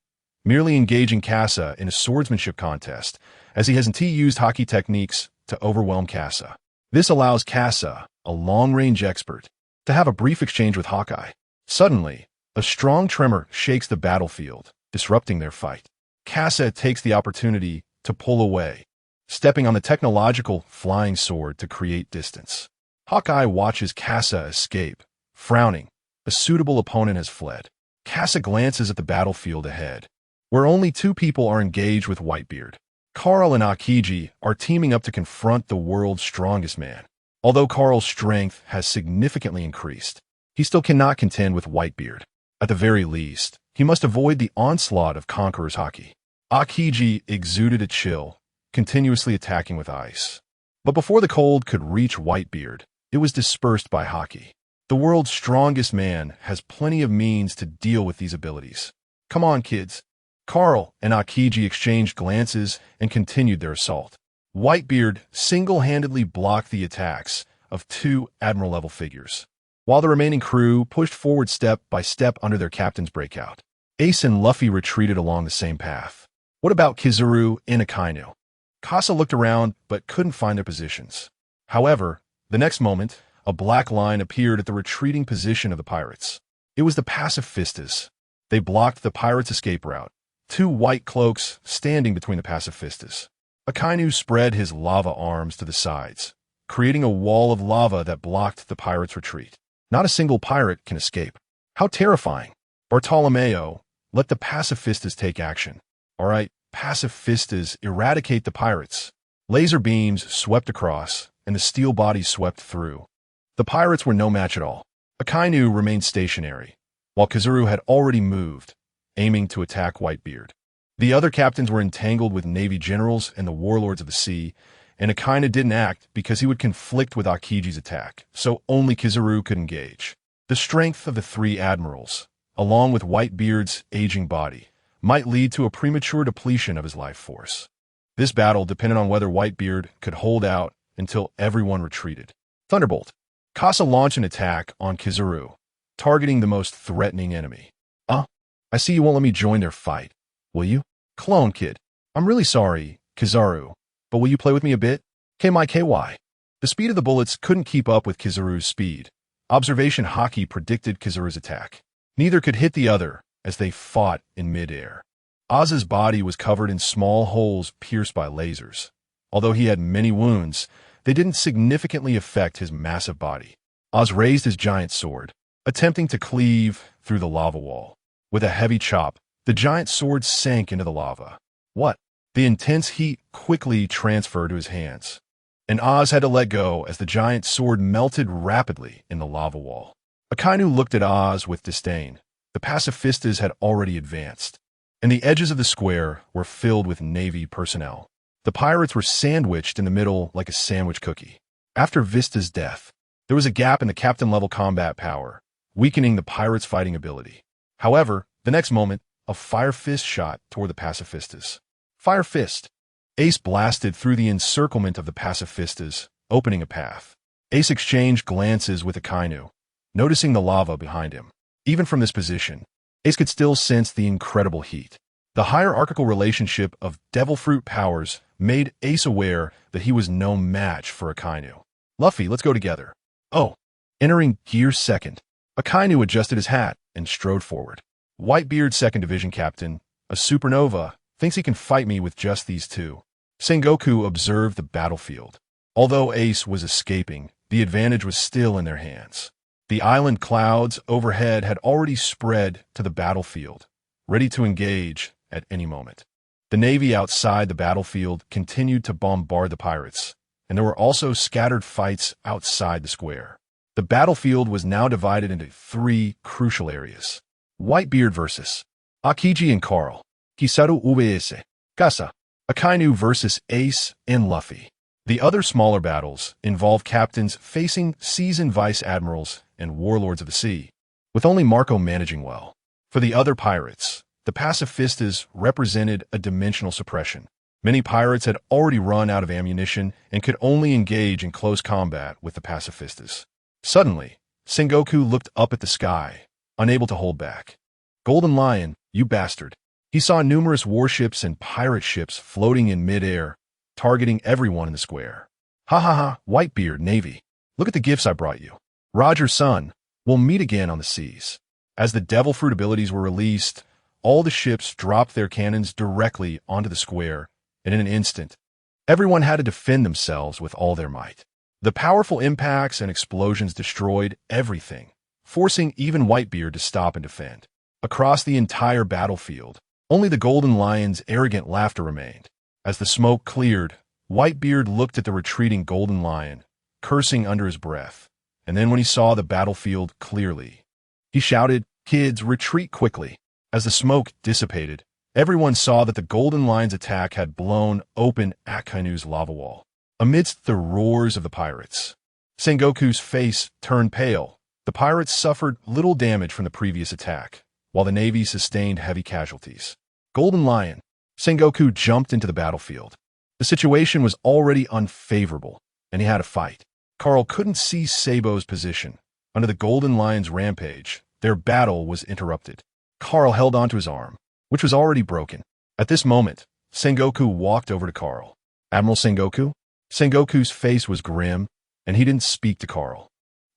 Speaker 1: merely engaging Kasa in a swordsmanship contest, as he hasn't used Haki techniques to overwhelm Kasa. This allows Casa, a long-range expert, to have a brief exchange with Hawkeye. Suddenly, a strong tremor shakes the battlefield, disrupting their fight. Casa takes the opportunity to pull away, stepping on the technological flying sword to create distance. Hawkeye watches Casa escape, frowning. A suitable opponent has fled. Casa glances at the battlefield ahead, where only two people are engaged with Whitebeard. Carl and Akiji are teaming up to confront the world's strongest man. Although Carl's strength has significantly increased, he still cannot contend with Whitebeard. At the very least, he must avoid the onslaught of Conqueror's Haki. Akiji exuded a chill, continuously attacking with ice. But before the cold could reach Whitebeard, it was dispersed by Haki. The world's strongest man has plenty of means to deal with these abilities. Come on, kids. Carl and Akiji exchanged glances and continued their assault. Whitebeard single-handedly blocked the attacks of two Admiral-level figures, while the remaining crew pushed forward step by step under their captain's breakout. Ace and Luffy retreated along the same path. What about Kizaru and Akainu? Casa looked around but couldn't find their positions. However, the next moment, a black line appeared at the retreating position of the pirates. It was the pacifistas. They blocked the pirates' escape route, two white cloaks standing between the pacifistas. Akainu spread his lava arms to the sides, creating a wall of lava that blocked the pirates' retreat. Not a single pirate can escape. How terrifying. Bartolomeo, let the pacifistas take action. All right, pacifistas, eradicate the pirates. Laser beams swept across, and the steel bodies swept through. The pirates were no match at all. Akainu remained stationary, while Kizaru had already moved, aiming to attack Whitebeard. The other captains were entangled with Navy generals and the warlords of the sea, and Akainu didn't act because he would conflict with Akiji's attack, so only Kizaru could engage. The strength of the three admirals, along with Whitebeard's aging body, might lead to a premature depletion of his life force. This battle depended on whether Whitebeard could hold out until everyone retreated. Thunderbolt. Casa launched an attack on Kizaru, targeting the most threatening enemy. I see you won't let me join their fight. Will you? Clone kid. I'm really sorry, Kizaru, but will you play with me a bit? KY. The speed of the bullets couldn't keep up with Kizaru's speed. Observation Haki predicted Kizaru's attack. Neither could hit the other as they fought in midair. Oz's body was covered in small holes pierced by lasers. Although he had many wounds, they didn't significantly affect his massive body. Oz raised his giant sword, attempting to cleave through the lava wall. With a heavy chop, the giant sword sank into the lava. What? The intense heat quickly transferred to his hands, and Oz had to let go as the giant sword melted rapidly in the lava wall. Akainu looked at Oz with disdain. The pacifistas had already advanced, and the edges of the square were filled with Navy personnel. The pirates were sandwiched in the middle like a sandwich cookie. After Vista's death, there was a gap in the captain-level combat power, weakening the pirates' fighting ability. However, the next moment, a Fire Fist shot toward the pacifistas. Fire Fist. Ace blasted through the encirclement of the pacifistas, opening a path. Ace exchanged glances with Akainu, noticing the lava behind him. Even from this position, Ace could still sense the incredible heat. The hierarchical relationship of devil fruit powers made Ace aware that he was no match for Akainu. Luffy, let's go together. Oh. Entering Gear Second, Akainu adjusted his hat and strode forward. Whitebeard 2nd Division Captain, a supernova, thinks he can fight me with just these two. Sengoku observed the battlefield. Although Ace was escaping, the advantage was still in their hands. The island clouds overhead had already spread to the battlefield, ready to engage at any moment. The Navy outside the battlefield continued to bombard the pirates, and there were also scattered fights outside the square. The battlefield was now divided into three crucial areas. Whitebeard versus Akiji and Carl, Kizaru vs. Casa, Akainu versus Ace and Luffy. The other smaller battles involved captains facing seasoned vice admirals and warlords of the sea, with only Marco managing well. For the other pirates, the pacifistas represented a dimensional suppression. Many pirates had already run out of ammunition and could only engage in close combat with the pacifistas. Suddenly, Sengoku looked up at the sky, unable to hold back. Golden Lion, you bastard. He saw numerous warships and pirate ships floating in midair, targeting everyone in the square. Ha ha ha, Whitebeard, Navy. Look at the gifts I brought you. Roger, son. We'll meet again on the seas. As the devil fruit abilities were released, all the ships dropped their cannons directly onto the square, and in an instant, everyone had to defend themselves with all their might. The powerful impacts and explosions destroyed everything, forcing even Whitebeard to stop and defend. Across the entire battlefield, only the Golden Lion's arrogant laughter remained. As the smoke cleared, Whitebeard looked at the retreating Golden Lion, cursing under his breath, and then when he saw the battlefield clearly, he shouted, "Kids, retreat quickly." As the smoke dissipated, everyone saw that the Golden Lion's attack had blown open Akainu's lava wall. Amidst the roars of the pirates, Sengoku's face turned pale. The pirates suffered little damage from the previous attack, while the Navy sustained heavy casualties. Golden Lion. Sengoku jumped into the battlefield. The situation was already unfavorable, and he had to fight. Carl couldn't see Sabo's position. Under the Golden Lion's rampage, their battle was interrupted. Carl held onto his arm, which was already broken. At this moment, Sengoku walked over to Carl. "Admiral Sengoku?" Sengoku's face was grim, and he didn't speak to Carl.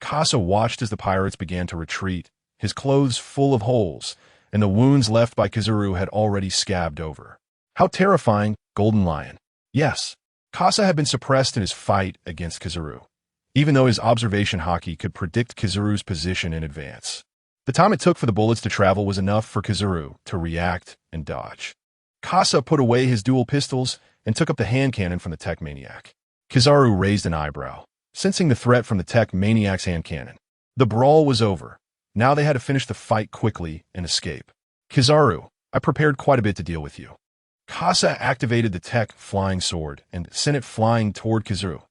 Speaker 1: Kasa watched as the pirates began to retreat, his clothes full of holes, and the wounds left by Kizaru had already scabbed over. How terrifying, Golden Lion. Yes, Kasa had been suppressed in his fight against Kizaru, even though his observation haki could predict Kizaru's position in advance. The time it took for the bullets to travel was enough for Kizaru to react and dodge. Kasa put away his dual pistols and took up the hand cannon from the tech maniac. Kizaru raised an eyebrow, sensing the threat from the tech maniac's hand cannon. The brawl was over. Now they had to finish the fight quickly and escape. "Kizaru, I prepared quite a bit to deal with you." Kasa activated the tech flying sword and sent it flying toward Kizaru,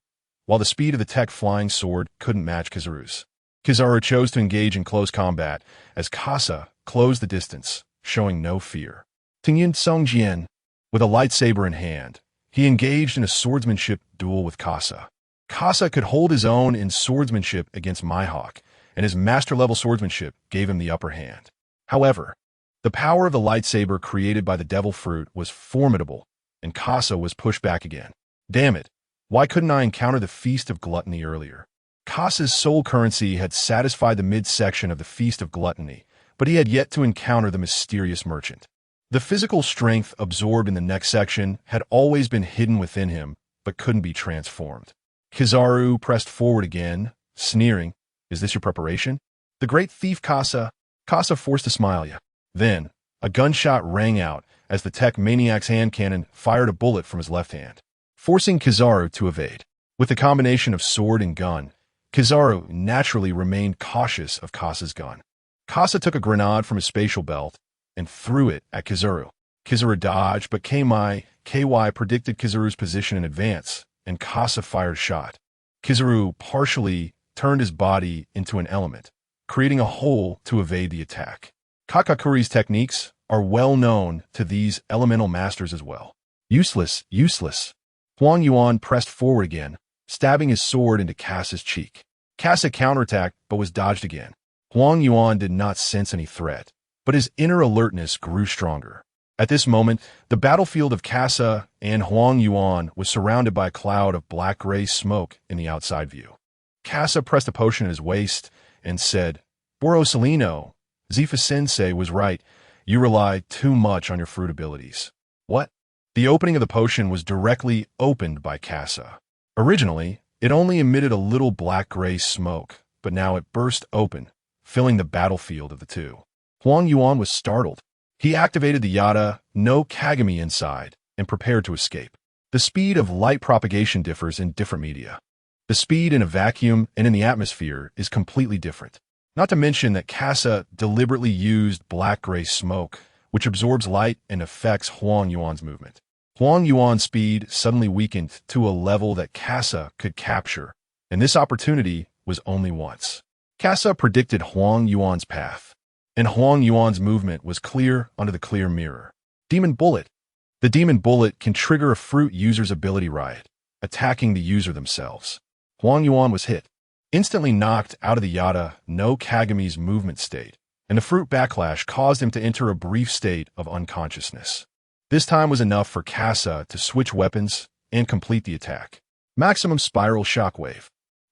Speaker 1: while the speed of the tech flying sword couldn't match Kizaru's. Kizaru chose to engage in close combat as Kasa closed the distance, showing no fear. Tingyin Songjian, with a lightsaber in hand, he engaged in a swordsmanship duel with Kasa. Kasa could hold his own in swordsmanship against Mihawk, and his master-level swordsmanship gave him the upper hand. However, the power of the lightsaber created by the devil fruit was formidable, and Kasa was pushed back again. Damn it, why couldn't I encounter the Feast of Gluttony earlier? Kasa's soul currency had satisfied the midsection of the Feast of Gluttony, but he had yet to encounter the mysterious merchant. The physical strength absorbed in the next section had always been hidden within him, but couldn't be transformed. Kizaru pressed forward again, sneering, "Is this your preparation?" The great thief Kasa forced a smile. Yeah. Then, a gunshot rang out as the tech maniac's hand cannon fired a bullet from his left hand, forcing Kizaru to evade. With the combination of sword and gun, Kizaru naturally remained cautious of Kasa's gun. Kasa took a grenade from his spatial belt and threw it at Kizaru. Kizaru dodged, but KY predicted Kizaru's position in advance, and Kasa fired a shot. Kizaru partially turned his body into an element, creating a hole to evade the attack. Kakakuri's techniques are well known to these elemental masters as well. Useless. Huang Yuan pressed forward again, stabbing his sword into Kasa's cheek. Kasa counterattacked but was dodged again. Huang Yuan did not sense any threat, but his inner alertness grew stronger. At this moment, the battlefield of Kasa and Huang Yuan was surrounded by a cloud of black-gray smoke in the outside view. Kasa pressed a potion at his waist and said, "Borosalino, Zifa-sensei was right. You rely too much on your fruit abilities." What? The opening of the potion was directly opened by Kasa. Originally, it only emitted a little black-gray smoke, but now it burst open, filling the battlefield of the two. Huang Yuan was startled. He activated the Yada no Kagami inside and prepared to escape. The speed of light propagation differs in different media. The speed in a vacuum and in the atmosphere is completely different. Not to mention that Kasa deliberately used black-gray smoke, which absorbs light and affects Huang Yuan's movement. Huang Yuan's speed suddenly weakened to a level that Kasa could capture, and this opportunity was only once. Kasa predicted Huang Yuan's path, and Huang Yuan's movement was clear under the clear mirror. Demon Bullet. The Demon Bullet can trigger a fruit user's ability riot, attacking the user themselves. Huang Yuan was hit, instantly knocked out of the Yada no Kagami's movement state, and the fruit backlash caused him to enter a brief state of unconsciousness. This time was enough for Kasa to switch weapons and complete the attack. Maximum Spiral Shockwave.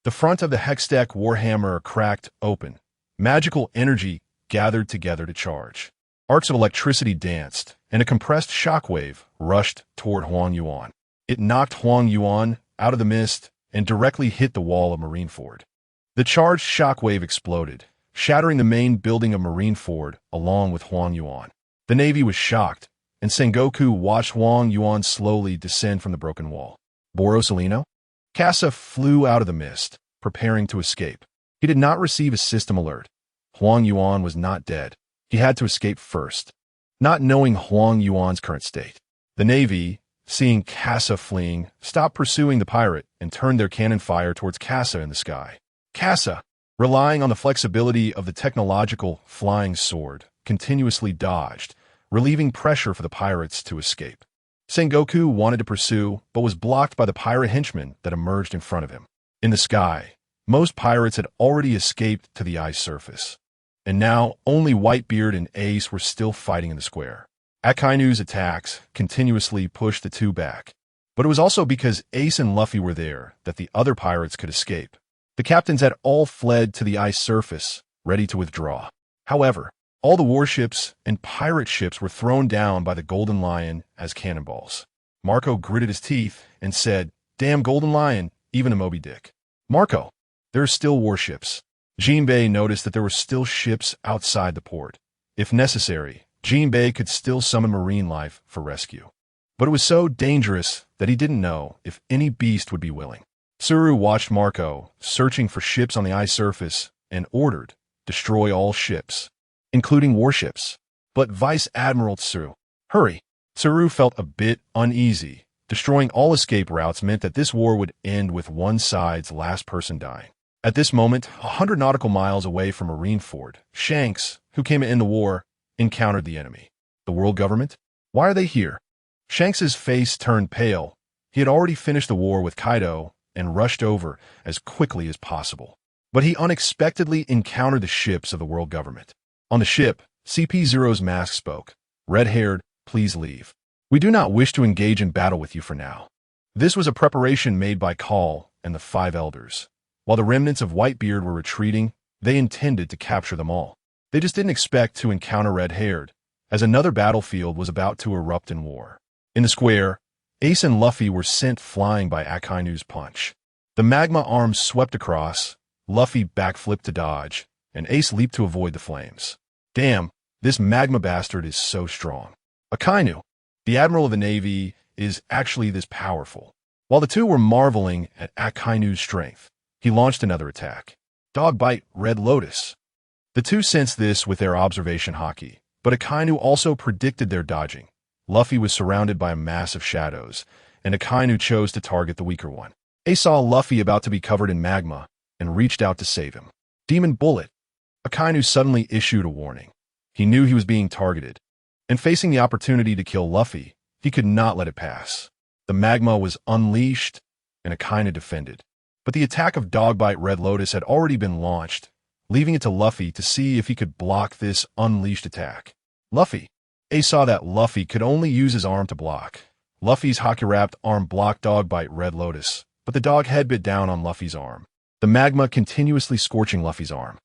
Speaker 1: The front of the Hextech Warhammer cracked open. Magical energy gathered together to charge. Arcs of electricity danced, and a compressed shockwave rushed toward Huang Yuan. It knocked Huang Yuan out of the mist and directly hit the wall of Marineford. The charged shockwave exploded, shattering the main building of Marineford along with Huang Yuan. The Navy was shocked, and Sengoku watched Huang Yuan slowly descend from the broken wall. Borsalino? Casa flew out of the mist, preparing to escape. He did not receive a system alert. Huang Yuan was not dead. He had to escape first. Not knowing Huang Yuan's current state, the Navy, seeing Casa fleeing, stopped pursuing the pirate and turned their cannon fire towards Casa in the sky. Casa, relying on the flexibility of the technological flying sword, continuously dodged, relieving pressure for the pirates to escape. Sengoku wanted to pursue, but was blocked by the pirate henchmen that emerged in front of him. In the sky, most pirates had already escaped to the ice surface, and now only Whitebeard and Ace were still fighting in the square. Akainu's attacks continuously pushed the two back, but it was also because Ace and Luffy were there that the other pirates could escape. The captains had all fled to the ice surface, ready to withdraw. However, all the warships and pirate ships were thrown down by the Golden Lion as cannonballs. Marco gritted his teeth and said, "Damn Golden Lion, even a Moby Dick." "Marco, there are still warships." Jinbei noticed that there were still ships outside the port. If necessary, Jinbei could still summon marine life for rescue. But it was so dangerous that he didn't know if any beast would be willing. Tsuru watched Marco, searching for ships on the ice surface, and ordered, "Destroy all ships, including warships." But Vice Admiral Tsuru, "Hurry." Tsuru felt a bit uneasy. Destroying all escape routes meant that this war would end with one side's last person dying. At this moment, 100 nautical miles away from Marineford, Shanks, who came to end the war, encountered the enemy. The world government? Why are they here? Shanks's face turned pale. He had already finished the war with Kaido and rushed over as quickly as possible. But he unexpectedly encountered the ships of the world government. On the ship, CP0's mask spoke. "Red-haired, please leave. We do not wish to engage in battle with you for now." This was a preparation made by Call and the Five Elders. While the remnants of Whitebeard were retreating, they intended to capture them all. They just didn't expect to encounter Red-haired, as another battlefield was about to erupt in war. In the square, Ace and Luffy were sent flying by Akainu's punch. The magma arms swept across, Luffy backflipped to dodge, and Ace leaped to avoid the flames. "Damn, this magma bastard is so strong." Akainu, the admiral of the Navy, is actually this powerful. While the two were marveling at Akainu's strength, he launched another attack. Dog Bite Red Lotus. The two sensed this with their observation haki, but Akainu also predicted their dodging. Luffy was surrounded by a mass of shadows, and Akainu chose to target the weaker one. Ace saw Luffy about to be covered in magma and reached out to save him. Demon Bullet. Akainu suddenly issued a warning. He knew he was being targeted, and facing the opportunity to kill Luffy, he could not let it pass. The magma was unleashed, and Akainu defended. But the attack of Dogbite Red Lotus had already been launched, leaving it to Luffy to see if he could block this unleashed attack. Luffy. Ace saw that Luffy could only use his arm to block. Luffy's haki-wrapped arm blocked Dogbite Red Lotus, but the dog head bit down on Luffy's arm. The magma continuously scorching Luffy's arm.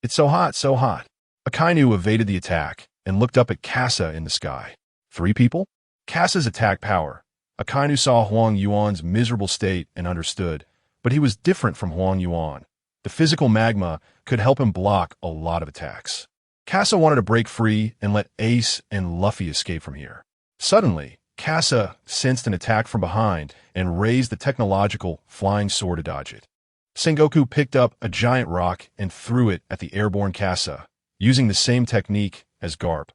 Speaker 1: It's so hot, so hot. Akainu evaded the attack and looked up at Casa in the sky. 3 people? Casa's attack power. Akainu saw Huang Yuan's miserable state and understood, but he was different from Huang Yuan. The physical magma could help him block a lot of attacks. Casa wanted to break free and let Ace and Luffy escape from here. Suddenly, Casa sensed an attack from behind and raised the technological flying sword to dodge it. Sengoku picked up a giant rock and threw it at the airborne Casa, using the same technique as Garp,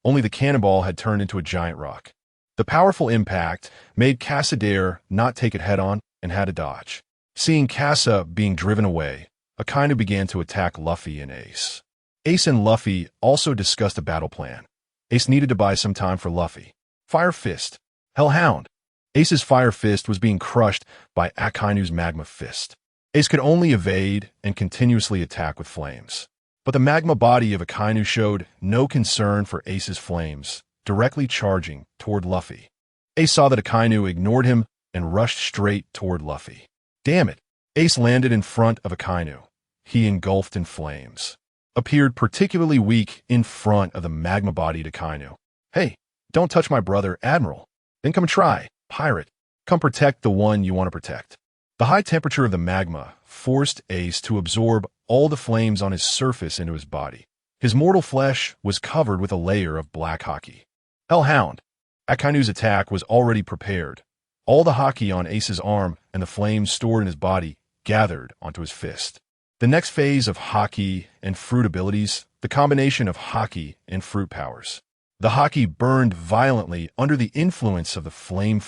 Speaker 1: only the cannonball had turned into a giant rock. The powerful impact made Casa dare not take it head-on and had to dodge. Seeing Casa being driven away, Akainu began to attack Luffy and Ace. Ace and Luffy also discussed a battle plan. Ace needed to buy some time for Luffy. Fire Fist. Hellhound. Ace's Fire Fist was being crushed by Akainu's Magma Fist. Ace could only evade and continuously attack with flames. But the magma body of Akainu showed no concern for Ace's flames, directly charging toward Luffy. Ace saw that Akainu ignored him and rushed straight toward Luffy. Damn it! Ace landed in front of Akainu. He engulfed in flames. Appeared particularly weak in front of the magma-bodied Akainu. Hey, don't touch my brother, Admiral. Then come and try, pirate. Come protect the one you want to protect. The high temperature of the magma forced Ace to absorb all the flames on his surface into his body. His mortal flesh was covered with a layer of black haki. Hellhound! Akainu's attack was already prepared. All the haki on Ace's arm and the flames stored in his body gathered onto his fist. The next phase of haki and fruit abilities, the combination of haki and fruit powers. The haki burned violently under the influence of the flame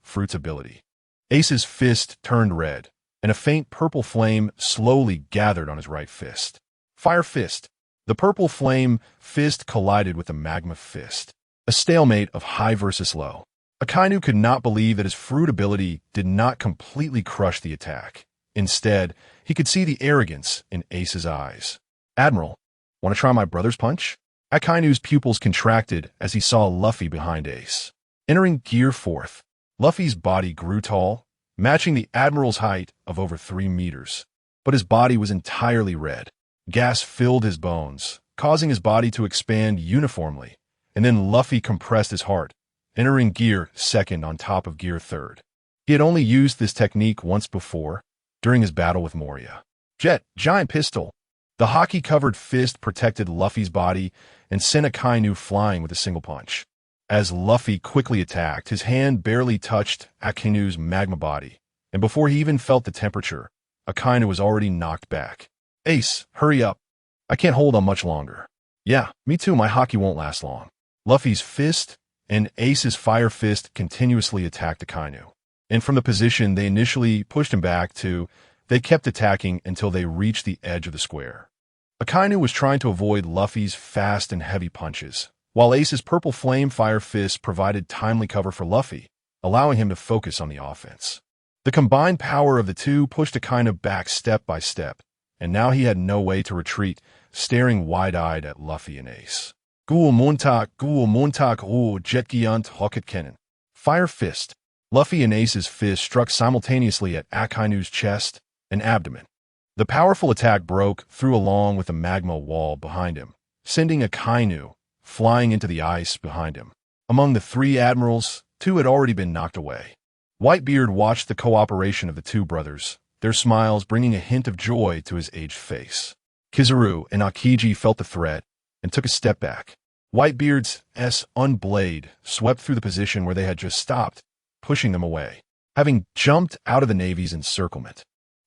Speaker 1: fruit's ability. Ace's fist turned red, and a faint purple flame slowly gathered on his right fist. Fire fist. The purple flame fist collided with the magma fist. A stalemate of high versus low. Akainu could not believe that his fruit ability did not completely crush the attack. Instead, he could see the arrogance in Ace's eyes. Admiral, want to try my brother's punch? Akainu's pupils contracted as he saw Luffy behind Ace. Entering Gear 4th, Luffy's body grew tall, matching the Admiral's height of over 3 meters. But his body was entirely red. Gas filled his bones, causing his body to expand uniformly, and then Luffy compressed his heart, entering Gear 2nd on top of Gear 3rd. He had only used this technique once before, during his battle with Moria. Jet, giant pistol. The haki-covered fist protected Luffy's body and sent Akainu flying with a single punch. As Luffy quickly attacked, his hand barely touched Akainu's magma body, and before he even felt the temperature, Akainu was already knocked back. Ace, hurry up. I can't hold on much longer. Yeah, me too, my haki won't last long. Luffy's fist and Ace's fire fist continuously attacked Akainu. And from the position they initially pushed him back to, they kept attacking until they reached the edge of the square. Akainu was trying to avoid Luffy's fast and heavy punches, while Ace's purple flame fire fist provided timely cover for Luffy, allowing him to focus on the offense. The combined power of the two pushed Akainu back step by step, and now he had no way to retreat, staring wide-eyed at Luffy and Ace. Ghoul Montak, Jetgiant Hokkatkennen. Fire fist. Luffy and Ace's fist struck simultaneously at Akainu's chest and abdomen. The powerful attack broke through along with the magma wall behind him, sending Akainu flying into the ice behind him. Among the 3 admirals, 2 had already been knocked away. Whitebeard watched the cooperation of the 2 brothers, their smiles bringing a hint of joy to his aged face. Kizaru and Akiji felt the threat and took a step back. Whitebeard's unblade swept through the position where they had just stopped, pushing them away, having jumped out of the Navy's encirclement.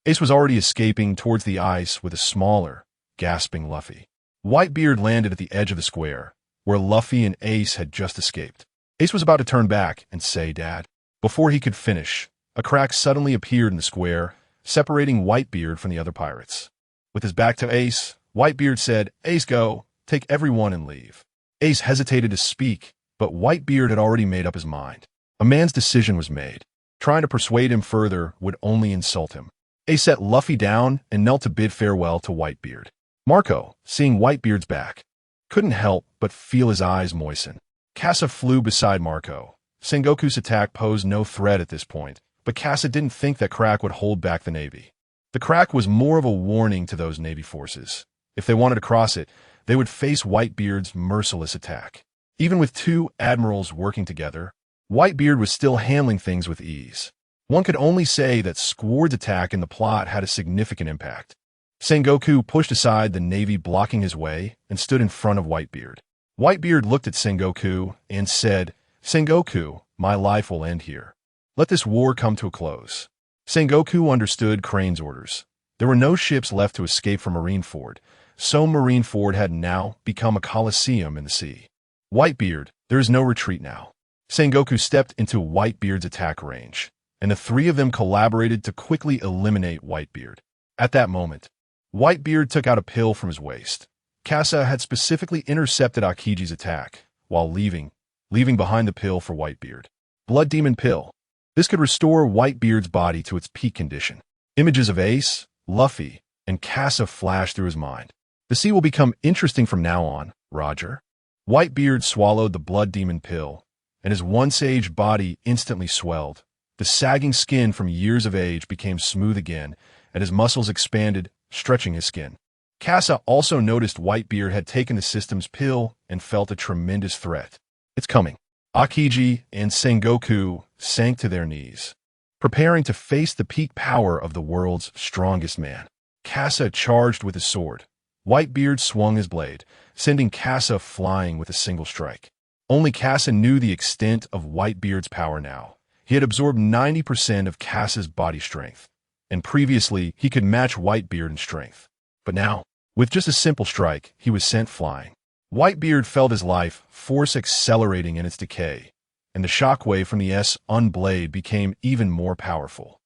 Speaker 1: Ace was already escaping towards the ice with a smaller, gasping Luffy. Whitebeard landed at the edge of the square, where Luffy and Ace had just escaped. Ace was about to turn back and say, "Dad." Before he could finish, a crack suddenly appeared in the square, separating Whitebeard from the other pirates. With his back to Ace, Whitebeard said, "Ace, go. Take everyone and leave." Ace hesitated to speak, but Whitebeard had already made up his mind. A man's decision was made. Trying to persuade him further would only insult him. Ace set Luffy down and knelt to bid farewell to Whitebeard. Marco, seeing Whitebeard's back, couldn't help but feel his eyes moisten. Kasa flew beside Marco. Sengoku's attack posed no threat at this point, but Kasa didn't think that crack would hold back the Navy. The crack was more of a warning to those Navy forces. If they wanted to cross it, they would face Whitebeard's merciless attack. Even with 2 admirals working together, Whitebeard was still handling things with ease. One could only say that Squard's attack in the plot had a significant impact. Sengoku pushed aside the Navy blocking his way and stood in front of Whitebeard. Whitebeard looked at Sengoku and said, "Sengoku, my life will end here. Let this war come to a close." Sengoku understood Crane's orders. There were no ships left to escape from Marineford, so Marineford had now become a coliseum in the sea. Whitebeard, there is no retreat now. Sengoku stepped into Whitebeard's attack range, and the 3 of them collaborated to quickly eliminate Whitebeard. At that moment, Whitebeard took out a pill from his waist. Kasa had specifically intercepted Akiji's attack, while leaving behind the pill for Whitebeard. Blood Demon Pill. This could restore Whitebeard's body to its peak condition. Images of Ace, Luffy, and Kasa flashed through his mind. The sea will become interesting from now on, Roger. Whitebeard swallowed the Blood Demon Pill, and his once-aged body instantly swelled, The sagging skin from years of age became smooth again, and his muscles expanded, stretching his skin. Kasa also noticed Whitebeard had taken the system's pill and felt a tremendous threat. It's coming. Akiji and Sengoku sank to their knees, preparing to face the peak power of the world's strongest man. Kasa charged with his sword. Whitebeard swung his blade, sending Kasa flying with a single strike. Only Kasa knew the extent of Whitebeard's power now. He had absorbed 90% of Kasa's body strength, and previously he could match Whitebeard in strength. But now, with just a simple strike, he was sent flying. Whitebeard felt his life force accelerating in its decay, and the shockwave from the blade became even more powerful.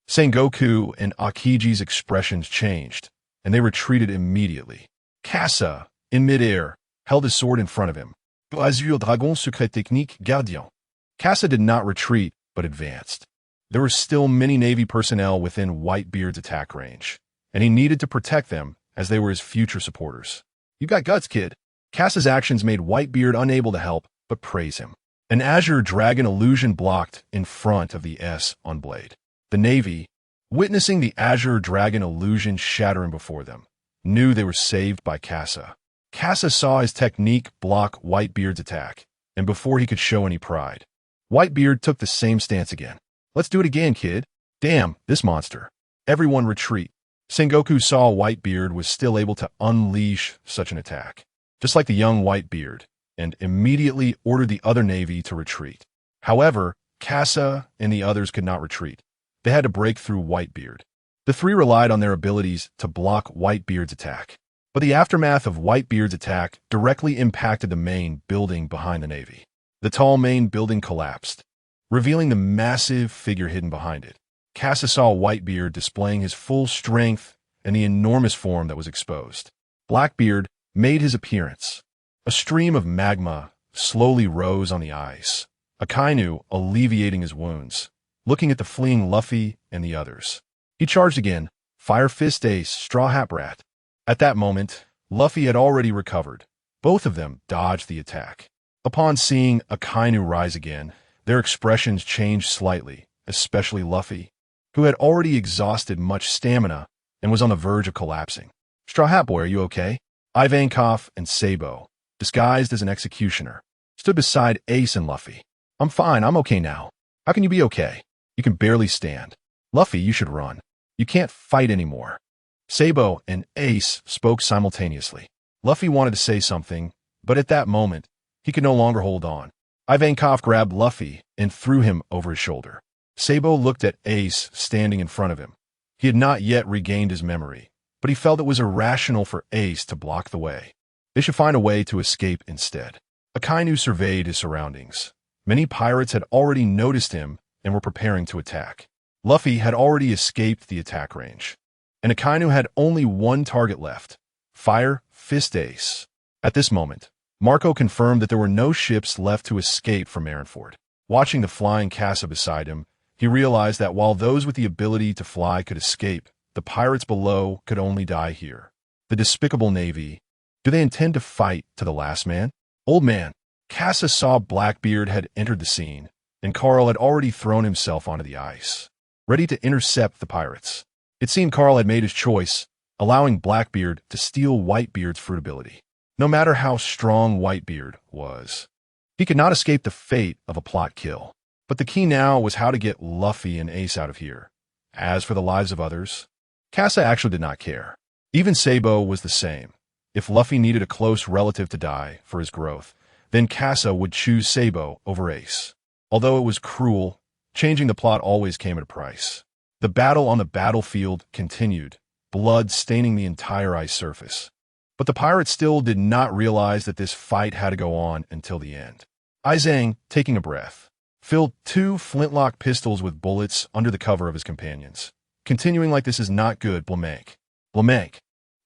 Speaker 1: Sengoku and Akiji's expressions changed, and they retreated immediately. Kasa, in midair, held his sword in front of him. Azur Dragon Secret Technique Gardien. Kasa did not retreat, but advanced. There were still many Navy personnel within Whitebeard's attack range, and he needed to protect them as they were his future supporters. You got guts, kid. Kasa's actions made Whitebeard unable to help but praise him. An Azure Dragon illusion blocked in front of the blade. The Navy, witnessing the Azure Dragon illusion shattering before them, knew they were saved by Kasa. Kasa saw his technique block Whitebeard's attack, and before he could show any pride, Whitebeard took the same stance again. Let's do it again, kid. Damn, this monster. Everyone retreat. Sengoku saw Whitebeard was still able to unleash such an attack, just like the young Whitebeard, and immediately ordered the other Navy to retreat. However, Kasa and the others could not retreat. They had to break through Whitebeard. The three relied on their abilities to block Whitebeard's attack, but the aftermath of Whitebeard's attack directly impacted the main building behind the Navy. The tall main building collapsed, revealing the massive figure hidden behind it. Kasa saw Whitebeard displaying his full strength and the enormous form that was exposed. Blackbeard made his appearance. A stream of magma slowly rose on the ice, Akainu alleviating his wounds, looking at the fleeing Luffy and the others. He charged again, Fire Fist Ace, Straw Hat Brat. At that moment, Luffy had already recovered. Both of them dodged the attack. Upon seeing Akainu rise again, their expressions changed slightly, especially Luffy, who had already exhausted much stamina and was on the verge of collapsing. Straw Hat Boy, are you okay? Ivankov and Sabo, disguised as an executioner, stood beside Ace and Luffy. I'm fine, I'm okay now. How can you be okay? You can barely stand. Luffy, you should run. You can't fight anymore. Sabo and Ace spoke simultaneously. Luffy wanted to say something, but at that moment, he could no longer hold on. Ivankov grabbed Luffy and threw him over his shoulder. Sabo looked at Ace standing in front of him. He had not yet regained his memory, but he felt it was irrational for Ace to block the way. They should find a way to escape instead. Akainu surveyed his surroundings. Many pirates had already noticed him and were preparing to attack. Luffy had already escaped the attack range, and Akainu had only one target left, Fire Fist Ace. At this moment, Marco confirmed that there were no ships left to escape from Marineford. Watching the flying Kasa beside him, he realized that while those with the ability to fly could escape, the pirates below could only die here. The despicable Navy. Do they intend to fight to the last man? Old man. Kasa saw Blackbeard had entered the scene, and Carl had already thrown himself onto the ice, ready to intercept the pirates. It seemed Carl had made his choice, allowing Blackbeard to steal Whitebeard's fruit ability. No matter how strong Whitebeard was, he could not escape the fate of a plot kill. But the key now was how to get Luffy and Ace out of here. As for the lives of others, Kasa actually did not care. Even Sabo was the same. If Luffy needed a close relative to die for his growth, then Kasa would choose Sabo over Ace. Although it was cruel, changing the plot always came at a price. The battle on the battlefield continued, blood staining the entire ice surface. But the pirates still did not realize that this fight had to go on until the end. Izang, taking a breath, filled 2 flintlock pistols with bullets under the cover of his companions. Continuing like this is not good, Blamank. Blamank,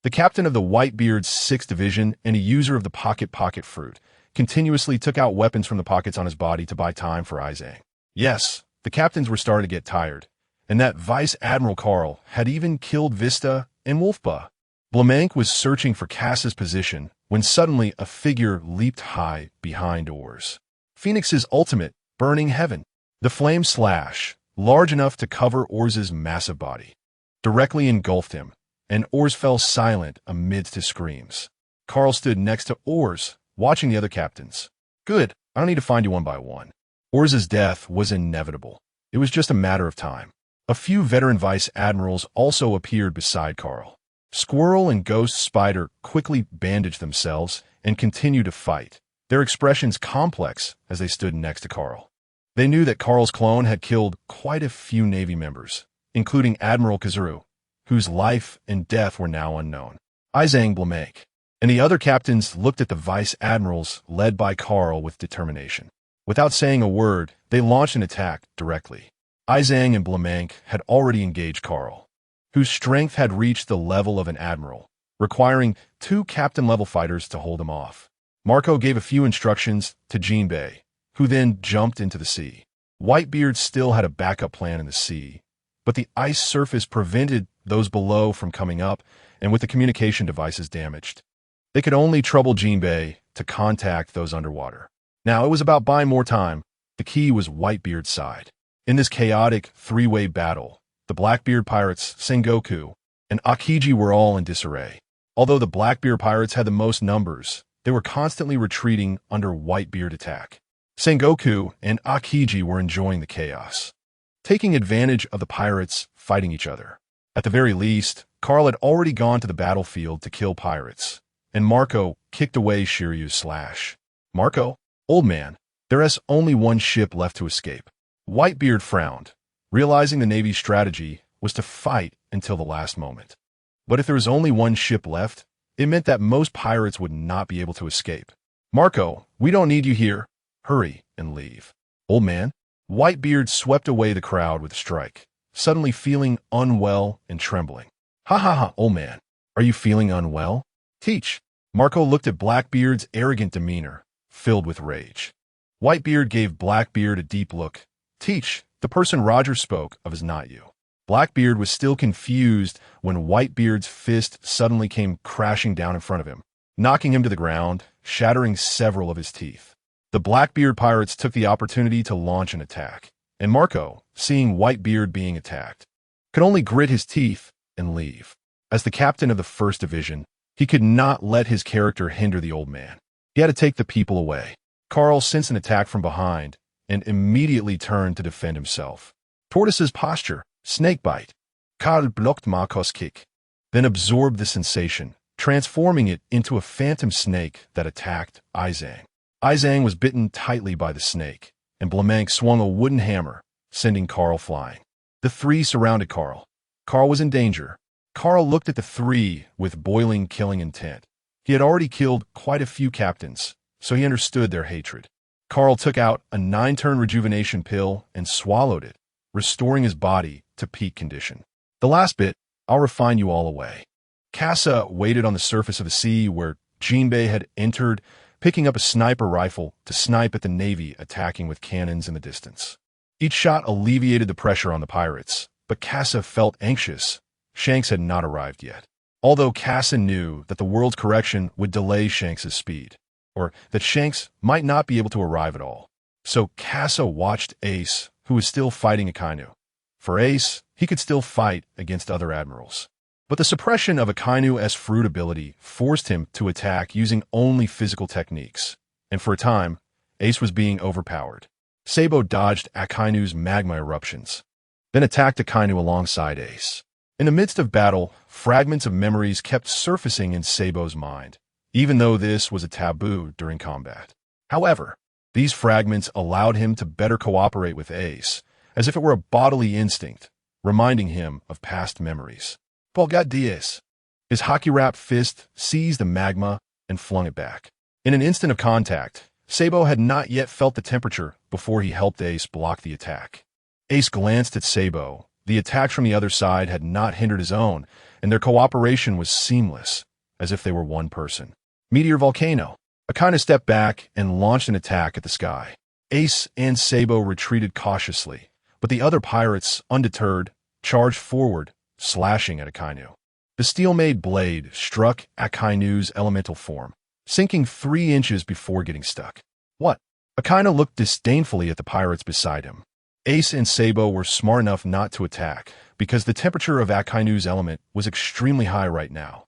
Speaker 1: the captain of the Whitebeard's 6th Division and a user of the pocket fruit, continuously took out weapons from the pockets on his body to buy time for Izang. Yes, the captains were starting to get tired, and that Vice Admiral Carl had even killed Vista and Wolfba. Blamank was searching for Kasa's position when suddenly a figure leaped high behind oars. Phoenix's ultimate, Burning Heaven. The flame slash, large enough to cover Oars's massive body, directly engulfed him, and Oars fell silent amidst his screams. Carl stood next to Oars, watching the other captains. Good, I don't need to find you one by one. Oars's death was inevitable. It was just a matter of time. A few veteran vice admirals also appeared beside Carl. Squirrel and Ghost Spider quickly bandaged themselves and continued to fight, their expressions complex as they stood next to Carl. They knew that Carl's clone had killed quite a few Navy members, including Admiral Kazuru, whose life and death were now unknown. Izang Blamek, and the other captains looked at the vice admirals led by Carl with determination. Without saying a word, they launched an attack directly. Izang and Blamek had already engaged Carl, whose strength had reached the level of an admiral, requiring 2 captain-level fighters to hold him off. Marco gave a few instructions to Jinbei, who then jumped into the sea. Whitebeard still had a backup plan in the sea, but the ice surface prevented those below from coming up, and with the communication devices damaged, they could only trouble Jinbei to contact those underwater. Now, it was about buying more time. The key was Whitebeard's side. In this chaotic 3-way battle, the Blackbeard pirates, Sengoku, and Akiji were all in disarray. Although the Blackbeard pirates had the most numbers, they were constantly retreating under Whitebeard attack. Sengoku and Akiji were enjoying the chaos, taking advantage of the pirates fighting each other. At the very least, Carl had already gone to the battlefield to kill pirates, and Marco kicked away Shiryu's slash. Marco, old man, there is only one ship left to escape. Whitebeard frowned, realizing the Navy's strategy was to fight until the last moment. But if there was only one ship left, it meant that most pirates would not be able to escape. Marco, we don't need you here. Hurry and leave. Old man, Whitebeard swept away the crowd with a strike, suddenly feeling unwell and trembling. Ha ha ha, old man. Are you feeling unwell? Teach. Marco looked at Blackbeard's arrogant demeanor, filled with rage. Whitebeard gave Blackbeard a deep look. Teach, the person Roger spoke of is not you. Blackbeard was still confused when Whitebeard's fist suddenly came crashing down in front of him, knocking him to the ground, shattering several of his teeth. The Blackbeard pirates took the opportunity to launch an attack, and Marco, seeing Whitebeard being attacked, could only grit his teeth and leave. As the captain of the 1st Division, he could not let his character hinder the old man. He had to take the people away. Carl sensed an attack from behind and immediately turned to defend himself. Tortoise's posture, snakebite. Carl blocked Marco's kick, then absorbed the sensation, transforming it into a phantom snake that attacked Izang. Izang was bitten tightly by the snake, and Blamek swung a wooden hammer, sending Carl flying. The 3 surrounded Carl. Carl was in danger. Carl looked at the 3 with boiling, killing intent. He had already killed quite a few captains, so he understood their hatred. Carl took out a 9-turn rejuvenation pill and swallowed it, restoring his body to peak condition. The last bit, I'll refine you all away. Casa waited on the surface of the sea where Jinbei had entered, picking up a sniper rifle to snipe at the Navy attacking with cannons in the distance. Each shot alleviated the pressure on the pirates, but Casa felt anxious. Shanks had not arrived yet. Although Casa knew that the world's correction would delay Shanks' speed, or that Shanks might not be able to arrive at all. So Casa watched Ace, who was still fighting Akainu. For Ace, he could still fight against other admirals. But the suppression of Akainu's fruit ability forced him to attack using only physical techniques, and for a time, Ace was being overpowered. Sabo dodged Akainu's magma eruptions, then attacked Akainu alongside Ace. In the midst of battle, fragments of memories kept surfacing in Sabo's mind, even though this was a taboo during combat. However, these fragments allowed him to better cooperate with Ace, as if it were a bodily instinct, reminding him of past memories. Paul got Diaz. His hockey-wrapped fist seized the magma and flung it back. In an instant of contact, Sabo had not yet felt the temperature before he helped Ace block the attack. Ace glanced at Sabo. The attacks from the other side had not hindered his own, and their cooperation was seamless, as if they were one person. Meteor Volcano. Akainu stepped back and launched an attack at the sky. Ace and Sabo retreated cautiously, but the other pirates, undeterred, charged forward, slashing at Akainu. The steel-made blade struck Akainu's elemental form, sinking 3 inches before getting stuck. What? Akainu looked disdainfully at the pirates beside him. Ace and Sabo were smart enough not to attack, because the temperature of Akainu's element was extremely high right now.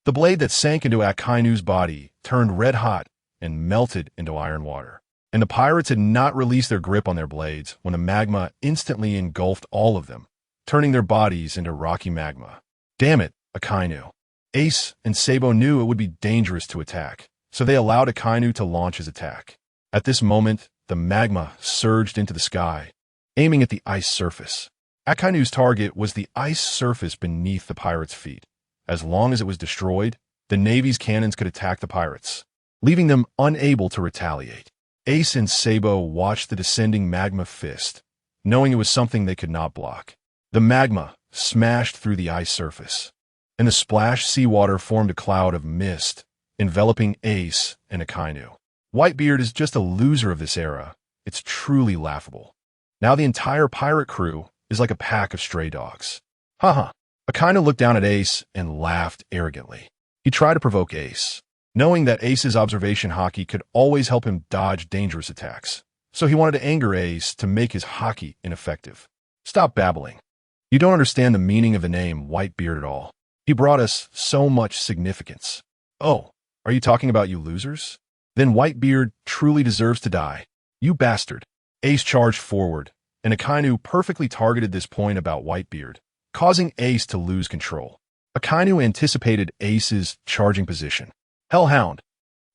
Speaker 1: The blade that sank into Akainu's body turned red hot and melted into iron water. And the pirates had not released their grip on their blades when the magma instantly engulfed all of them, turning their bodies into rocky magma. Damn it, Akainu. Ace and Sabo knew it would be dangerous to attack, so they allowed Akainu to launch his attack. At this moment, the magma surged into the sky, aiming at the ice surface. Akainu's target was the ice surface beneath the pirates' feet. As long as it was destroyed, the Navy's cannons could attack the pirates, leaving them unable to retaliate. Ace and Sabo watched the descending magma fist, knowing it was something they could not block. The magma smashed through the ice surface, and the splashed seawater formed a cloud of mist, enveloping Ace and Akainu. Whitebeard is just a loser of this era. It's truly laughable. Now the entire pirate crew is like a pack of stray dogs. Haha. Akainu looked down at Ace and laughed arrogantly. He tried to provoke Ace, knowing that Ace's observation haki could always help him dodge dangerous attacks. So he wanted to anger Ace to make his haki ineffective. Stop babbling. You don't understand the meaning of the name Whitebeard at all. He brought us so much significance. Oh, are you talking about you losers? Then Whitebeard truly deserves to die. You bastard. Ace charged forward, and Akainu perfectly targeted this point about Whitebeard, causing Ace to lose control. Akainu anticipated Ace's charging position. Hellhound.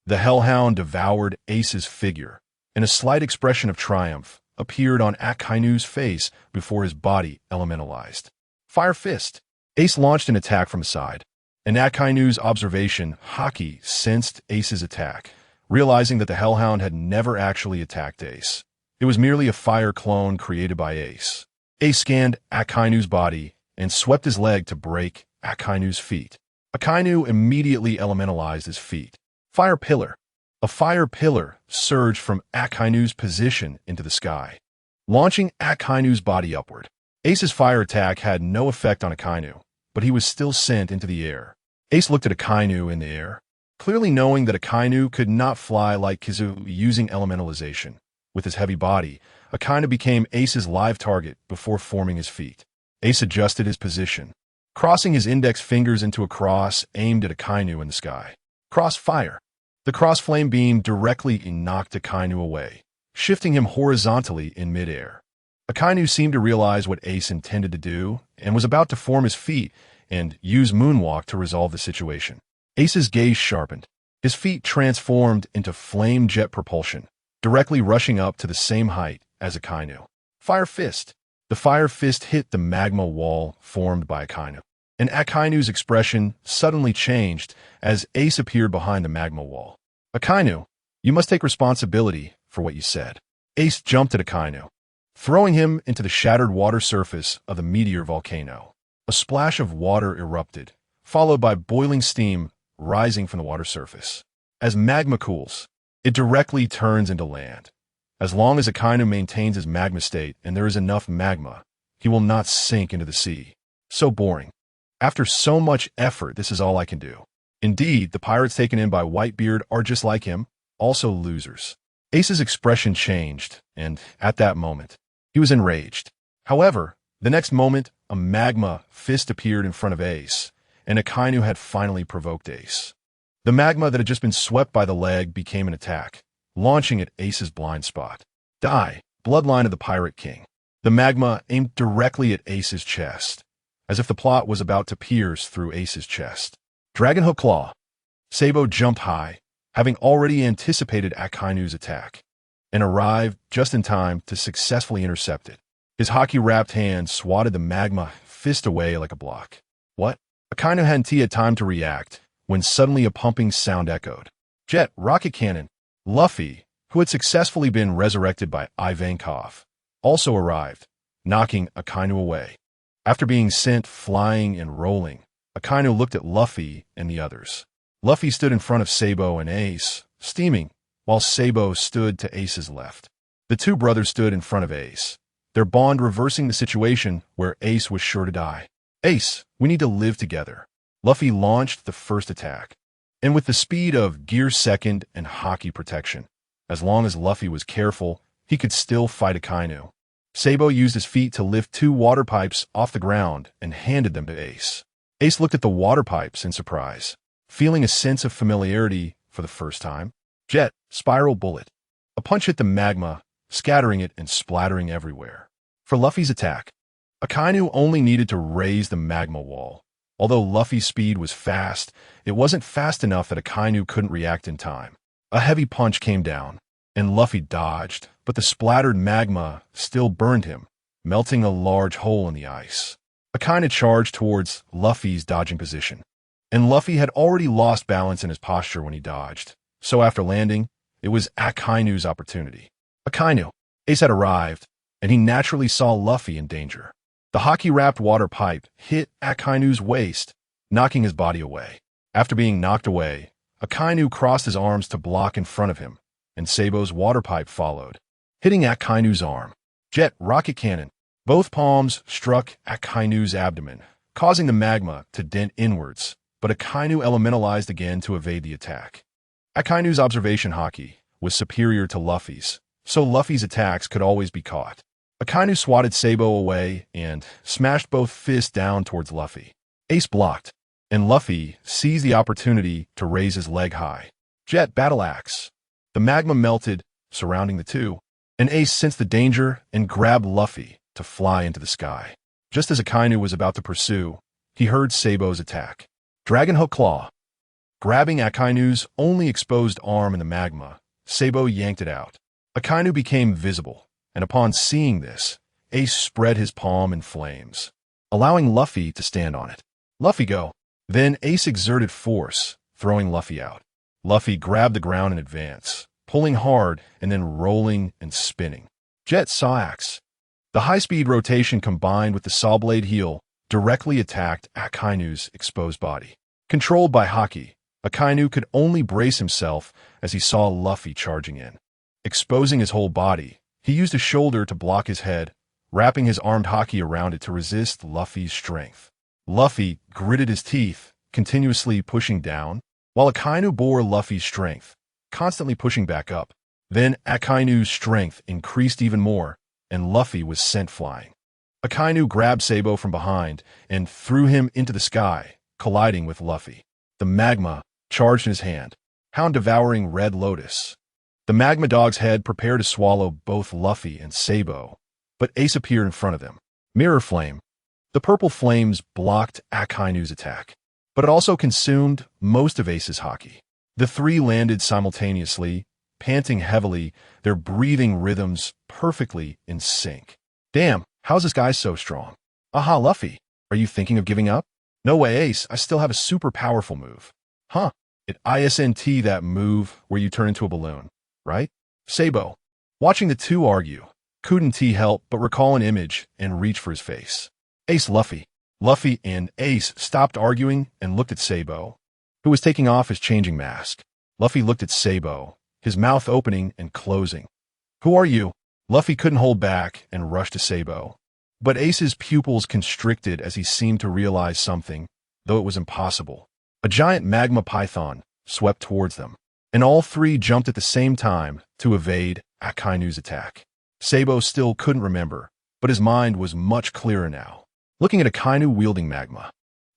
Speaker 1: The Hellhound devoured Ace's figure, and a slight expression of triumph appeared on Akainu's face before his body elementalized. Fire Fist. Ace launched an attack from the side, and Akainu's observation haki sensed Ace's attack, realizing that the Hellhound had never actually attacked Ace. It was merely a fire clone created by Ace. Ace scanned Akainu's body and swept his leg to break Akainu's feet. Akainu immediately elementalized his feet. Fire Pillar. A fire pillar surged from Akainu's position into the sky, launching Akainu's body upward. Ace's fire attack had no effect on Akainu, but he was still sent into the air. Ace looked at Akainu in the air, clearly knowing that Akainu could not fly like Kizu using elementalization. With his heavy body, Akainu became Ace's live target before forming his feet. Ace adjusted his position, crossing his index fingers into a cross aimed at Akainu in the sky. Crossfire. The cross flame beam directly knocked Akainu away, shifting him horizontally in midair. Akainu seemed to realize what Ace intended to do and was about to form his feet and use Moonwalk to resolve the situation. Ace's gaze sharpened. His feet transformed into flame jet propulsion, directly rushing up to the same height as Akainu. Fire Fist. The Fire Fist hit the magma wall formed by Akainu, and Akainu's expression suddenly changed as Ace appeared behind the magma wall. Akainu, you must take responsibility for what you said. Ace jumped at Akainu, throwing him into the shattered water surface of the meteor volcano. A splash of water erupted, followed by boiling steam rising from the water surface. As magma cools, it directly turns into land. As long as Akainu maintains his magma state and there is enough magma, he will not sink into the sea. So boring. After so much effort, this is all I can do. Indeed, the pirates taken in by Whitebeard are just like him, also losers. Ace's expression changed, and at that moment, he was enraged. However, the next moment, a magma fist appeared in front of Ace, and Akainu had finally provoked Ace. The magma that had just been swept by the leg became an attack, launching at Ace's blind spot. Die, bloodline of the Pirate King. The magma aimed directly at Ace's chest, as if the plot was about to pierce through Ace's chest. Dragon Hook Claw. Sabo jumped high, having already anticipated Akainu's attack, and arrived just in time to successfully intercept it. His hockey-wrapped hand swatted the magma fist away like a block. What? Akainu hadn't had time to react when suddenly a pumping sound echoed. Jet, rocket cannon. Luffy, who had successfully been resurrected by Ivankov, also arrived, knocking Akainu away. After being sent flying and rolling, Akainu looked at Luffy and the others. Luffy stood in front of Sabo and Ace, steaming, while Sabo stood to Ace's left. The two brothers stood in front of Ace, their bond reversing the situation where Ace was sure to die. Ace, we need to live together. Luffy launched the first attack, and with the speed of Gear Second and Haki Protection, as long as Luffy was careful, he could still fight Akainu. Sabo used his feet to lift 2 water pipes off the ground and handed them to Ace. Ace looked at the water pipes in surprise, feeling a sense of familiarity for the first time. Jet, spiral bullet. A punch hit the magma, scattering it and splattering everywhere. For Luffy's attack, Akainu only needed to raise the magma wall. Although Luffy's speed was fast, it wasn't fast enough that Akainu couldn't react in time. A heavy punch came down, and Luffy dodged, but the splattered magma still burned him, melting a large hole in the ice. Akainu charged towards Luffy's dodging position, and Luffy had already lost balance in his posture when he dodged, so after landing, it was Akainu's opportunity. Akainu, Ace had arrived, and he naturally saw Luffy in danger. The hockey-wrapped water pipe hit Akainu's waist, knocking his body away. After being knocked away, Akainu crossed his arms to block in front of him, and Sabo's water pipe followed, hitting Akainu's arm. Jet rocket cannon. Both palms struck Akainu's abdomen, causing the magma to dent inwards, but Akainu elementalized again to evade the attack. Akainu's observation haki was superior to Luffy's, so Luffy's attacks could always be caught. Akainu swatted Sabo away and smashed both fists down towards Luffy. Ace blocked, and Luffy seized the opportunity to raise his leg high. Jet battle axe. The magma melted, surrounding the two, and Ace sensed the danger and grabbed Luffy to fly into the sky. Just as Akainu was about to pursue, he heard Sabo's attack. Dragon Hook Claw. Grabbing Akainu's only exposed arm in the magma, Sabo yanked it out. Akainu became visible, and upon seeing this, Ace spread his palm in flames, allowing Luffy to stand on it. Luffy go. Then Ace exerted force, throwing Luffy out. Luffy grabbed the ground in advance, pulling hard and then rolling and spinning. Jet Saw Axe. The high-speed rotation combined with the saw blade heel directly attacked Akainu's exposed body. Controlled by haki, Akainu could only brace himself as he saw Luffy charging in. Exposing his whole body, he used a shoulder to block his head, wrapping his armed haki around it to resist Luffy's strength. Luffy gritted his teeth, continuously pushing down, while Akainu bore Luffy's strength, constantly pushing back up. Then Akainu's strength increased even more, and Luffy was sent flying. Akainu grabbed Sabo from behind and threw him into the sky, colliding with Luffy. The magma charged in his hand, Hound devouring Red Lotus. The magma dog's head prepared to swallow both Luffy and Sabo, but Ace appeared in front of them. Mirror Flame. The purple flames blocked Akainu's attack, but it also consumed most of Ace's haki. The three landed simultaneously, panting heavily, their breathing rhythms perfectly in sync. Damn, how's this guy so strong? Aha, Luffy, are you thinking of giving up? No way, Ace, I still have a super powerful move. Huh, it ISNT that move where you turn into a balloon, right? Sabo. Watching the two argue, couldn't he help but recall an image and reach for his face. Ace Luffy. Luffy and Ace stopped arguing and looked at Sabo, who was taking off his changing mask. Luffy looked at Sabo, his mouth opening and closing. Who are you? Luffy couldn't hold back and rushed to Sabo. But Ace's pupils constricted as he seemed to realize something, though it was impossible. A giant magma python swept towards them, and all three jumped at the same time to evade Akainu's attack. Sabo still couldn't remember, but his mind was much clearer now. Looking at Akainu wielding magma,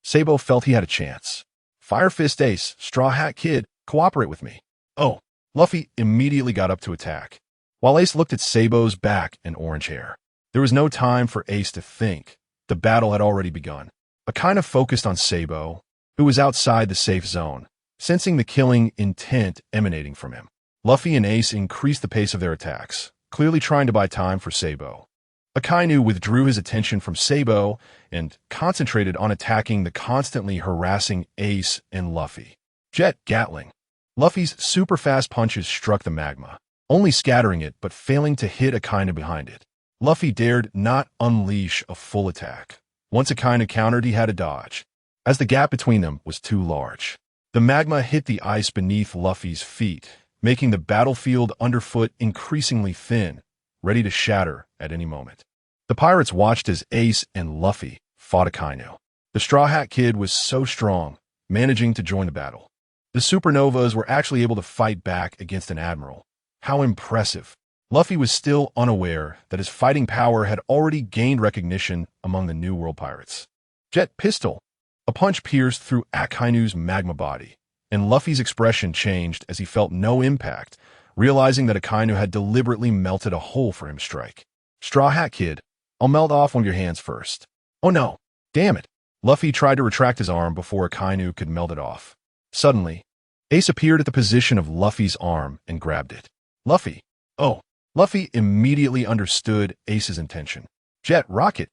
Speaker 1: Sabo felt he had a chance. Fire Fist Ace, Straw Hat Kid, cooperate with me. Oh, Luffy immediately got up to attack, while Ace looked at Sabo's back and orange hair. There was no time for Ace to think. The battle had already begun. Akainu focused on Sabo, who was outside the safe zone, sensing the killing intent emanating from him. Luffy and Ace increased the pace of their attacks, clearly trying to buy time for Sabo. Akainu withdrew his attention from Sabo and concentrated on attacking the constantly harassing Ace and Luffy. Jet Gatling. Luffy's super-fast punches struck the magma, only scattering it but failing to hit Akainu behind it. Luffy dared not unleash a full attack. Once Akainu countered, he had to dodge, as the gap between them was too large. The magma hit the ice beneath Luffy's feet, making the battlefield underfoot increasingly thin, ready to shatter at any moment. The pirates watched as Ace and Luffy fought Akainu. The Straw Hat Kid was so strong, managing to join the battle. The Supernovas were actually able to fight back against an admiral. How impressive! Luffy was still unaware that his fighting power had already gained recognition among the New World pirates. Jet pistol. A punch pierced through Akainu's magma body, and Luffy's expression changed as he felt no impact, realizing that Akainu had deliberately melted a hole for him to strike. Straw Hat Kid, I'll melt off one of your hands first. Oh no, damn it. Luffy tried to retract his arm before Akainu could melt it off. Suddenly, Ace appeared at the position of Luffy's arm and grabbed it. Luffy. Oh. Luffy immediately understood Ace's intention. Jet rocket.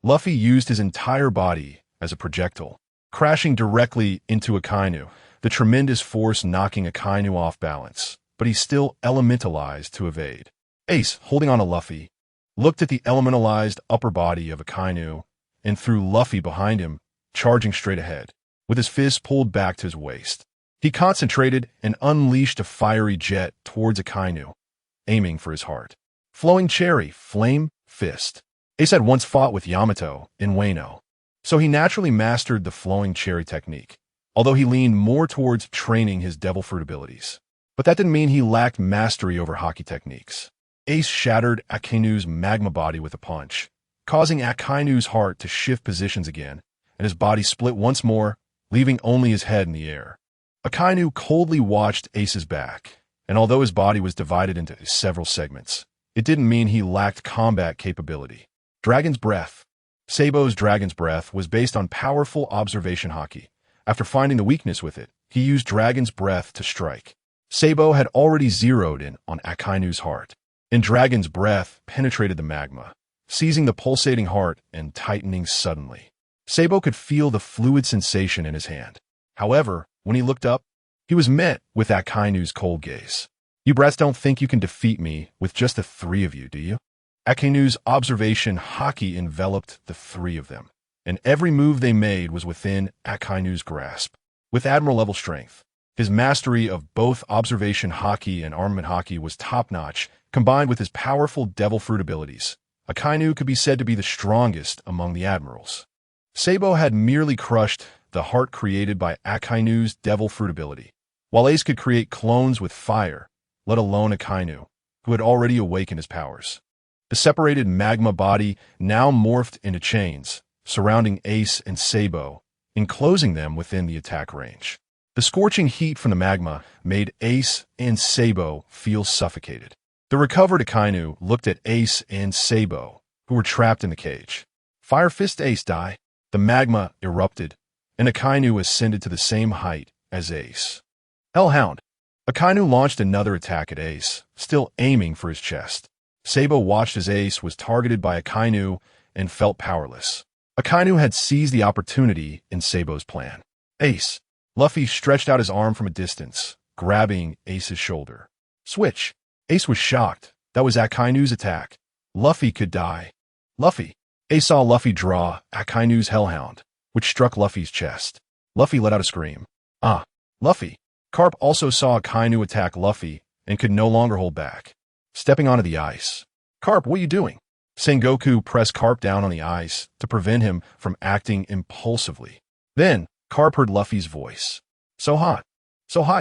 Speaker 1: Luffy used his entire body as a projectile, crashing directly into Akainu, the tremendous force knocking Akainu off balance, but he still elementalized to evade. Ace, holding on to Luffy, looked at the elementalized upper body of Akainu and threw Luffy behind him, charging straight ahead, with his fists pulled back to his waist. He concentrated and unleashed a fiery jet towards Akainu, aiming for his heart. Flowing Cherry, Flame, Fist. Ace had once fought with Yamato in Wano, so he naturally mastered the Flowing Cherry technique, although he leaned more towards training his Devil Fruit abilities. But that didn't mean he lacked mastery over hockey techniques. Ace shattered Akainu's magma body with a punch, causing Akainu's heart to shift positions again, and his body split once more, leaving only his head in the air. Akainu coldly watched Ace's back, and although his body was divided into several segments, it didn't mean he lacked combat capability. Dragon's Breath. Sabo's Dragon's Breath was based on powerful observation haki. After finding the weakness with it, he used Dragon's Breath to strike. Sabo had already zeroed in on Akainu's heart, and Dragon's Breath penetrated the magma, seizing the pulsating heart and tightening suddenly. Sabo could feel the fluid sensation in his hand. However, when he looked up, he was met with Akainu's cold gaze. You brats don't think you can defeat me with just the three of you, do you? Akainu's observation haki enveloped the three of them, and every move they made was within Akainu's grasp. With Admiral-level strength, his mastery of both observation haki and armament haki was top-notch, combined with his powerful Devil Fruit abilities. Akainu could be said to be the strongest among the admirals. Sabo had merely crushed the heart created by Akainu's Devil Fruit ability, while Ace could create clones with fire, let alone Akainu, who had already awakened his powers. The separated magma body now morphed into chains, surrounding Ace and Sabo, enclosing them within the attack range. The scorching heat from the magma made Ace and Sabo feel suffocated. The recovered Akainu looked at Ace and Sabo, who were trapped in the cage. Fire Fist Ace die. The magma erupted, and Akainu ascended to the same height as Ace. Hellhound. Akainu launched another attack at Ace, still aiming for his chest. Sabo watched as Ace was targeted by Akainu and felt powerless. Akainu had seized the opportunity in Sabo's plan. Ace. Luffy stretched out his arm from a distance, grabbing Ace's shoulder. Switch. Ace was shocked. That was Akainu's attack. Luffy could die. Luffy. Ace saw Luffy draw Akainu's Hellhound, which struck Luffy's chest. Luffy let out a scream. Ah. Luffy. Carp also saw Akainu attack Luffy and could no longer hold back. Stepping onto the ice. Carp, what are you doing? Sengoku pressed Carp down on the ice to prevent him from acting impulsively. Then, Carp heard Luffy's voice. So hot,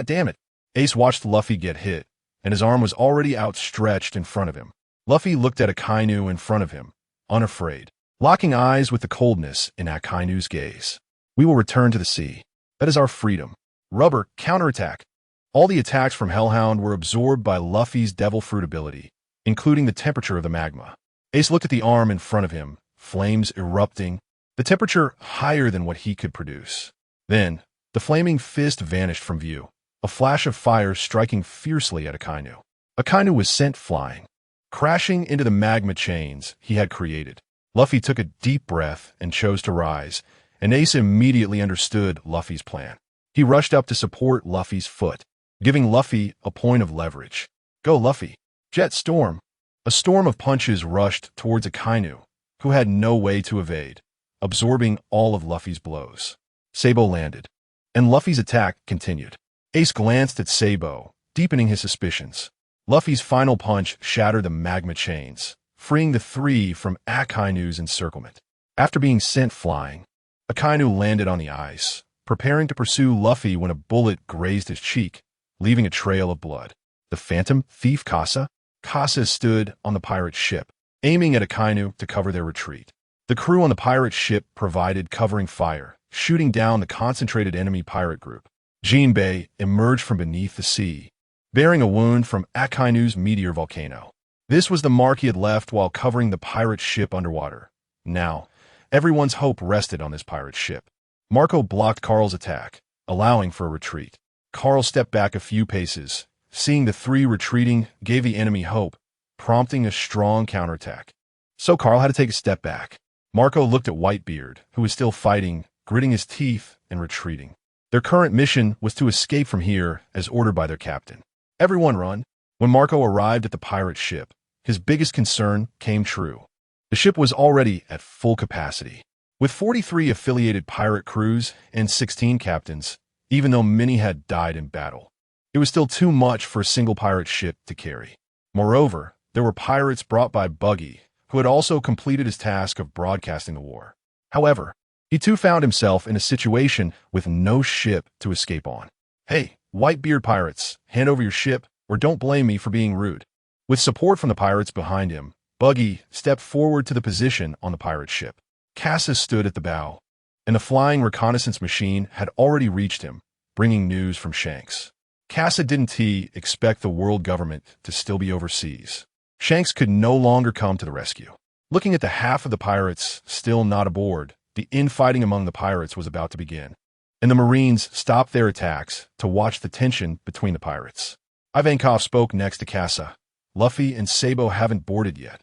Speaker 1: damn it. Ace watched Luffy get hit, and his arm was already outstretched in front of him. Luffy looked at Akainu in front of him, unafraid, locking eyes with the coldness in Akainu's gaze. We will return to the sea. That is our freedom. Rubber, counterattack. All the attacks from Hellhound were absorbed by Luffy's Devil Fruit ability, including the temperature of the magma. Ace looked at the arm in front of him, flames erupting, the temperature higher than what he could produce. Then, the flaming fist vanished from view, a flash of fire striking fiercely at Akainu. Akainu was sent flying, crashing into the magma chains he had created. Luffy took a deep breath and chose to rise, and Ace immediately understood Luffy's plan. He rushed up to support Luffy's foot, giving Luffy a point of leverage. Go, Luffy. Jet Storm. A storm of punches rushed towards Akainu, who had no way to evade, absorbing all of Luffy's blows. Sabo landed, and Luffy's attack continued. Ace glanced at Sabo, deepening his suspicions. Luffy's final punch shattered the magma chains, freeing the three from Akainu's encirclement. After being sent flying, Akainu landed on the ice, preparing to pursue Luffy when a bullet grazed his cheek, leaving a trail of blood. The Phantom Thief Casa? Casa stood on the pirate ship, aiming at a Kainu to cover their retreat. The crew on the pirate ship provided covering fire, shooting down the concentrated enemy pirate group. Jinbei emerged from beneath the sea, bearing a wound from Akainu's meteor volcano. This was the mark he had left while covering the pirate ship underwater. Now, everyone's hope rested on this pirate ship. Marco blocked Carl's attack, allowing for a retreat. Carl stepped back a few paces. Seeing the three retreating gave the enemy hope, prompting a strong counterattack. So Carl had to take a step back. Marco looked at Whitebeard, who was still fighting, gritting his teeth and retreating. Their current mission was to escape from here as ordered by their captain. Everyone run. When Marco arrived at the pirate ship, his biggest concern came true. The ship was already at full capacity. With 43 affiliated pirate crews and 16 captains, even though many had died in battle, it was still too much for a single pirate ship to carry. Moreover, there were pirates brought by Buggy, who had also completed his task of broadcasting the war. However, he too found himself in a situation with no ship to escape on. "Hey, Whitebeard pirates, hand over your ship, or don't blame me for being rude." With support from the pirates behind him, Buggy stepped forward to the position on the pirate ship. Casa stood at the bow, and the flying reconnaissance machine had already reached him, bringing news from Shanks. Casa didn't expect the world government to still be overseas. Shanks could no longer come to the rescue. Looking at the half of the pirates still not aboard, the infighting among the pirates was about to begin, and the Marines stopped their attacks to watch the tension between the pirates. Ivankov spoke next to Casa. "Luffy and Sabo haven't boarded yet.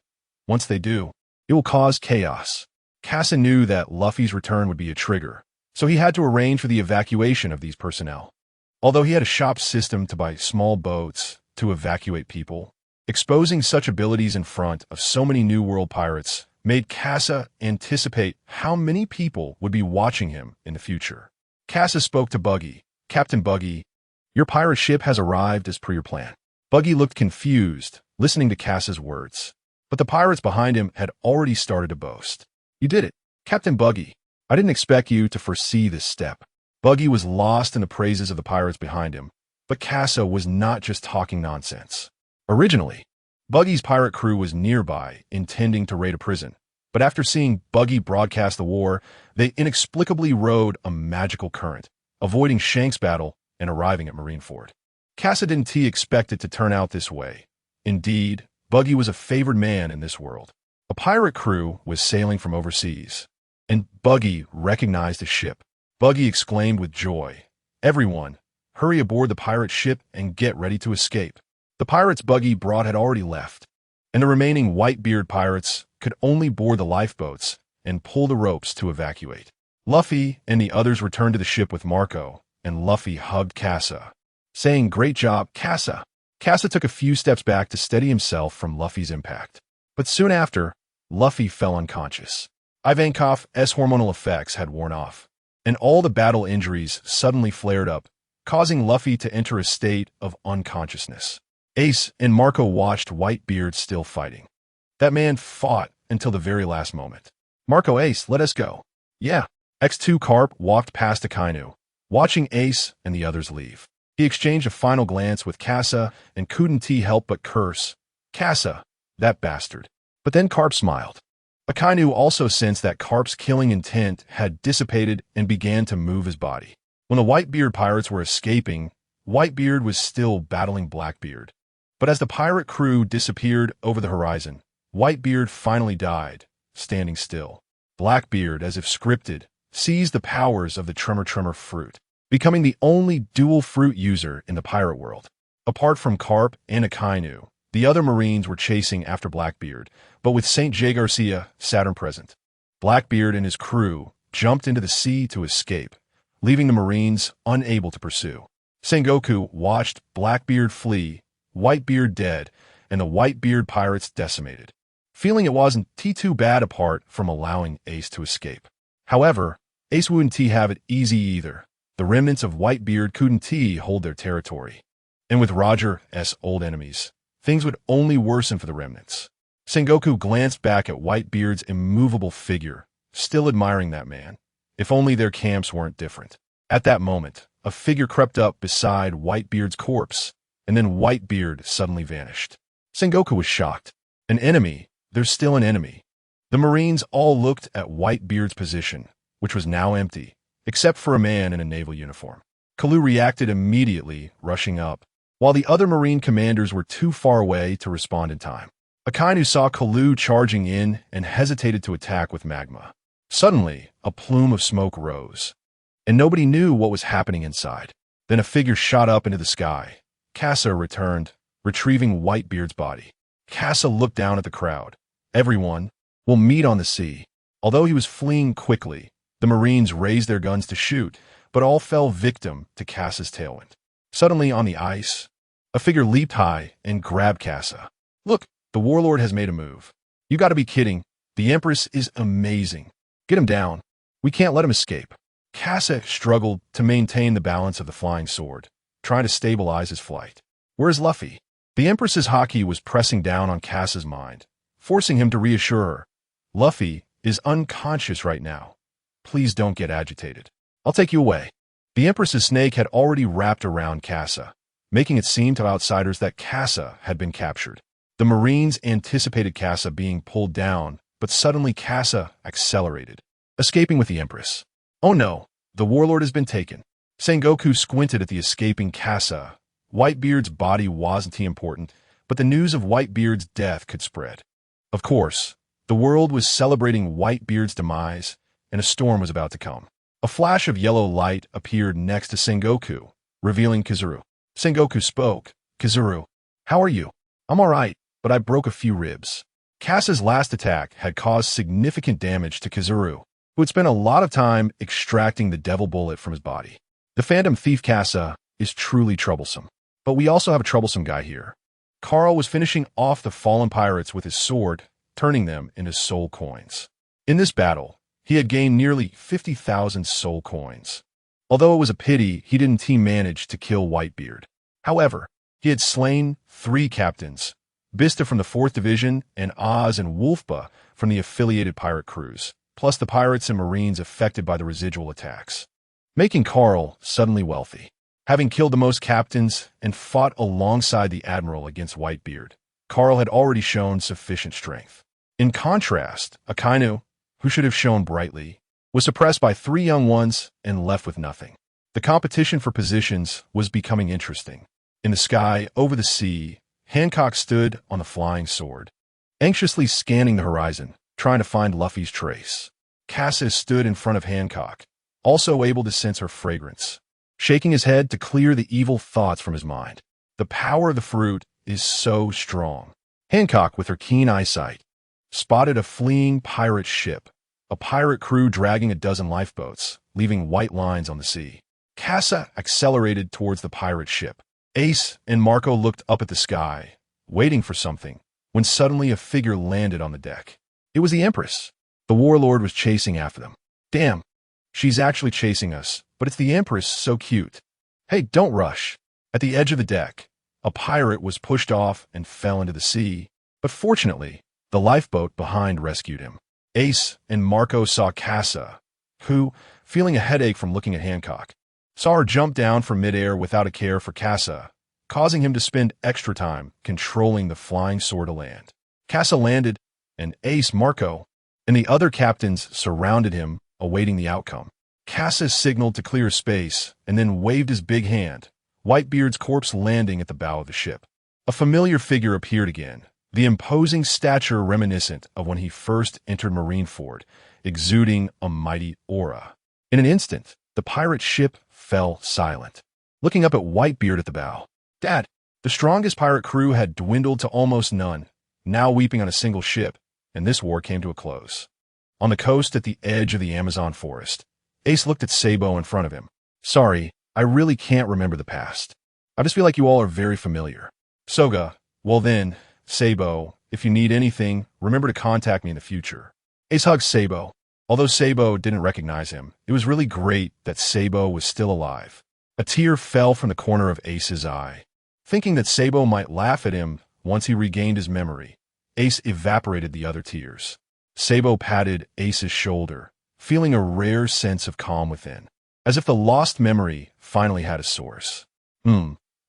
Speaker 1: Once they do, it will cause chaos." Casa knew that Luffy's return would be a trigger, so he had to arrange for the evacuation of these personnel. Although he had a shop system to buy small boats to evacuate people, exposing such abilities in front of so many New World pirates made Casa anticipate how many people would be watching him in the future. Casa spoke to Buggy. "Captain Buggy, your pirate ship has arrived as per your plan." Buggy looked confused, listening to Casa's words, but the pirates behind him had already started to boast. "You did it, Captain Buggy. I didn't expect you to foresee this step." Buggy was lost in the praises of the pirates behind him, but Casa was not just talking nonsense. Originally, Buggy's pirate crew was nearby, intending to raid a prison, but after seeing Buggy broadcast the war, they inexplicably rode a magical current, avoiding Shanks' battle and arriving at Marineford. Casa didn't expect it to turn out this way. Indeed, Buggy was a favored man in this world. A pirate crew was sailing from overseas, and Buggy recognized a ship. Buggy exclaimed with joy, "Everyone, hurry aboard the pirate ship and get ready to escape." The pirates Buggy brought had already left, and the remaining Whitebeard pirates could only board the lifeboats and pull the ropes to evacuate. Luffy and the others returned to the ship with Marco, and Luffy hugged Casa, saying, "Great job, Casa." Casa took a few steps back to steady himself from Luffy's impact, but soon after, Luffy fell unconscious. Ivankov's hormonal effects had worn off, and all the battle injuries suddenly flared up, causing Luffy to enter a state of unconsciousness. Ace and Marco watched Whitebeard still fighting. That man fought until the very last moment. "Marco, Ace, let us go." "Yeah." X2 Carp walked past Akainu, watching Ace and the others leave. He exchanged a final glance with Casa and couldn't help but curse, "Casa, that bastard." But then Carp smiled. Akainu also sensed that Carp's killing intent had dissipated and began to move his body. When the Whitebeard pirates were escaping, Whitebeard was still battling Blackbeard. But as the pirate crew disappeared over the horizon, Whitebeard finally died, standing still. Blackbeard, as if scripted, seized the powers of the Tremor fruit, becoming the only dual fruit user in the pirate world. Apart from Carp and Akainu, the other Marines were chasing after Blackbeard, but with St. J. Garcia, Saturn present. Blackbeard and his crew jumped into the sea to escape, leaving the Marines unable to pursue. Sengoku watched Blackbeard flee, Whitebeard dead, and the Whitebeard pirates decimated, feeling it wasn't too bad apart from allowing Ace to escape. However, Ace wouldn't have it easy either. The remnants of Whitebeard couldn't hold their territory. And with Roger's old enemies, things would only worsen for the remnants. Sengoku glanced back at Whitebeard's immovable figure, still admiring that man. If only their camps weren't different. At that moment, a figure crept up beside Whitebeard's corpse, and then Whitebeard suddenly vanished. Sengoku was shocked. An enemy? There's still an enemy. The Marines all looked at Whitebeard's position, which was now empty, except for a man in a naval uniform. Kalu reacted immediately, rushing up, while the other Marine commanders were too far away to respond in time. Akainu saw Kalu charging in and hesitated to attack with magma. Suddenly, a plume of smoke rose, and nobody knew what was happening inside. Then a figure shot up into the sky. Kasa returned, retrieving Whitebeard's body. Kasa looked down at the crowd. Everyone will meet on the sea. Although he was fleeing quickly, the Marines raised their guns to shoot, but all fell victim to Kasa's tailwind. Suddenly, on the ice, a figure leaped high and grabbed Kasa. Look, the warlord has made a move. You gotta be kidding. The Empress is amazing. Get him down. We can't let him escape. Kasa struggled to maintain the balance of the flying sword, trying to stabilize his flight. Where's Luffy? The Empress's haki was pressing down on Kasa's mind, forcing him to reassure her. Luffy is unconscious right now. Please don't get agitated. I'll take you away. The Empress's snake had already wrapped around Kasa, making it seem to outsiders that Kasa had been captured. The Marines anticipated Kasa being pulled down, but suddenly Kasa accelerated, escaping with the Empress. Oh no, the warlord has been taken. Sengoku squinted at the escaping Kasa. Whitebeard's body wasn't important, but the news of Whitebeard's death could spread. Of course, the world was celebrating Whitebeard's demise, and a storm was about to come. A flash of yellow light appeared next to Sengoku, revealing Kizaru. Sengoku spoke. Kizaru, how are you? I'm alright, but I broke a few ribs. Kasa's last attack had caused significant damage to Kizaru, who had spent a lot of time extracting the devil bullet from his body. The Phantom Thief Kasa is truly troublesome. But we also have a troublesome guy here. Carl was finishing off the fallen pirates with his sword, turning them into soul coins. In this battle, he had gained nearly 50,000 soul coins. Although it was a pity he didn't team manage to kill Whitebeard. However, he had slain 3 captains, Bista from the 4th Division and Oz and Wolfba from the affiliated pirate crews, plus the pirates and Marines affected by the residual attacks, making Carl suddenly wealthy. Having killed the most captains and fought alongside the Admiral against Whitebeard, Carl had already shown sufficient strength. In contrast, Akainu, who should have shone brightly, was suppressed by 3 young ones and left with nothing. The competition for positions was becoming interesting. In the sky, over the sea, Hancock stood on the flying sword, anxiously scanning the horizon, trying to find Luffy's trace. Kasa stood in front of Hancock, also able to sense her fragrance, shaking his head to clear the evil thoughts from his mind. The power of the fruit is so strong. Hancock, with her keen eyesight, spotted a fleeing pirate ship, a pirate crew dragging a dozen lifeboats, leaving white lines on the sea. Kasa accelerated towards the pirate ship. Ace and Marco looked up at the sky, waiting for something, when suddenly a figure landed on the deck. It was the Empress. The warlord was chasing after them. Damn, she's actually chasing us, but it's the Empress, so cute. Hey, don't rush. At the edge of the deck, a pirate was pushed off and fell into the sea, but fortunately, the lifeboat behind rescued him. Ace and Marco saw Kasa, who, feeling a headache from looking at Hancock, saw her jump down from midair without a care for Kasa, causing him to spend extra time controlling the flying sword to land. Kasa landed, and Ace, Marco, and the other captains surrounded him, awaiting the outcome. Kasa signaled to clear space and then waved his big hand, Whitebeard's corpse landing at the bow of the ship. A familiar figure appeared again, the imposing stature reminiscent of when he first entered Marineford, exuding a mighty aura. In an instant, the pirate ship fell silent, looking up at Whitebeard at the bow. Dad, the strongest pirate crew had dwindled to almost none, now weeping on a single ship, and this war came to a close. On the coast at the edge of the Amazon forest, Ace looked at Sabo in front of him. Sorry, I really can't remember the past. I just feel like you all are very familiar. Soga, well then, Sabo, if you need anything, remember to contact me in the future. Ace hugged Sabo. Although Sabo didn't recognize him, it was really great that Sabo was still alive. A tear fell from the corner of Ace's eye. Thinking that Sabo might laugh at him once he regained his memory, Ace evaporated the other tears. Sabo patted Ace's shoulder, feeling a rare sense of calm within, as if the lost memory finally had a source.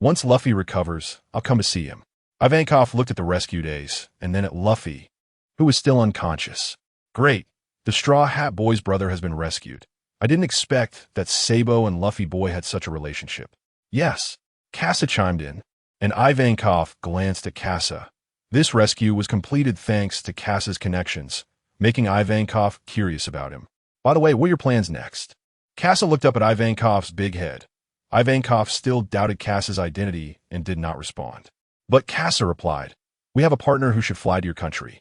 Speaker 1: Once Luffy recovers, I'll come to see him. Ivankov looked at the rescued Ace, and then at Luffy, who was still unconscious. Great. The Straw Hat Boy's brother has been rescued. I didn't expect that Sabo and Luffy Boy had such a relationship. Yes. Casa chimed in, and Ivankov glanced at Casa. This rescue was completed thanks to Casa's connections, making Ivankov curious about him. By the way, what are your plans next? Casa looked up at Ivankov's big head. Ivankov still doubted Casa's identity and did not respond. But Casa replied, "We have a partner who should fly to your country.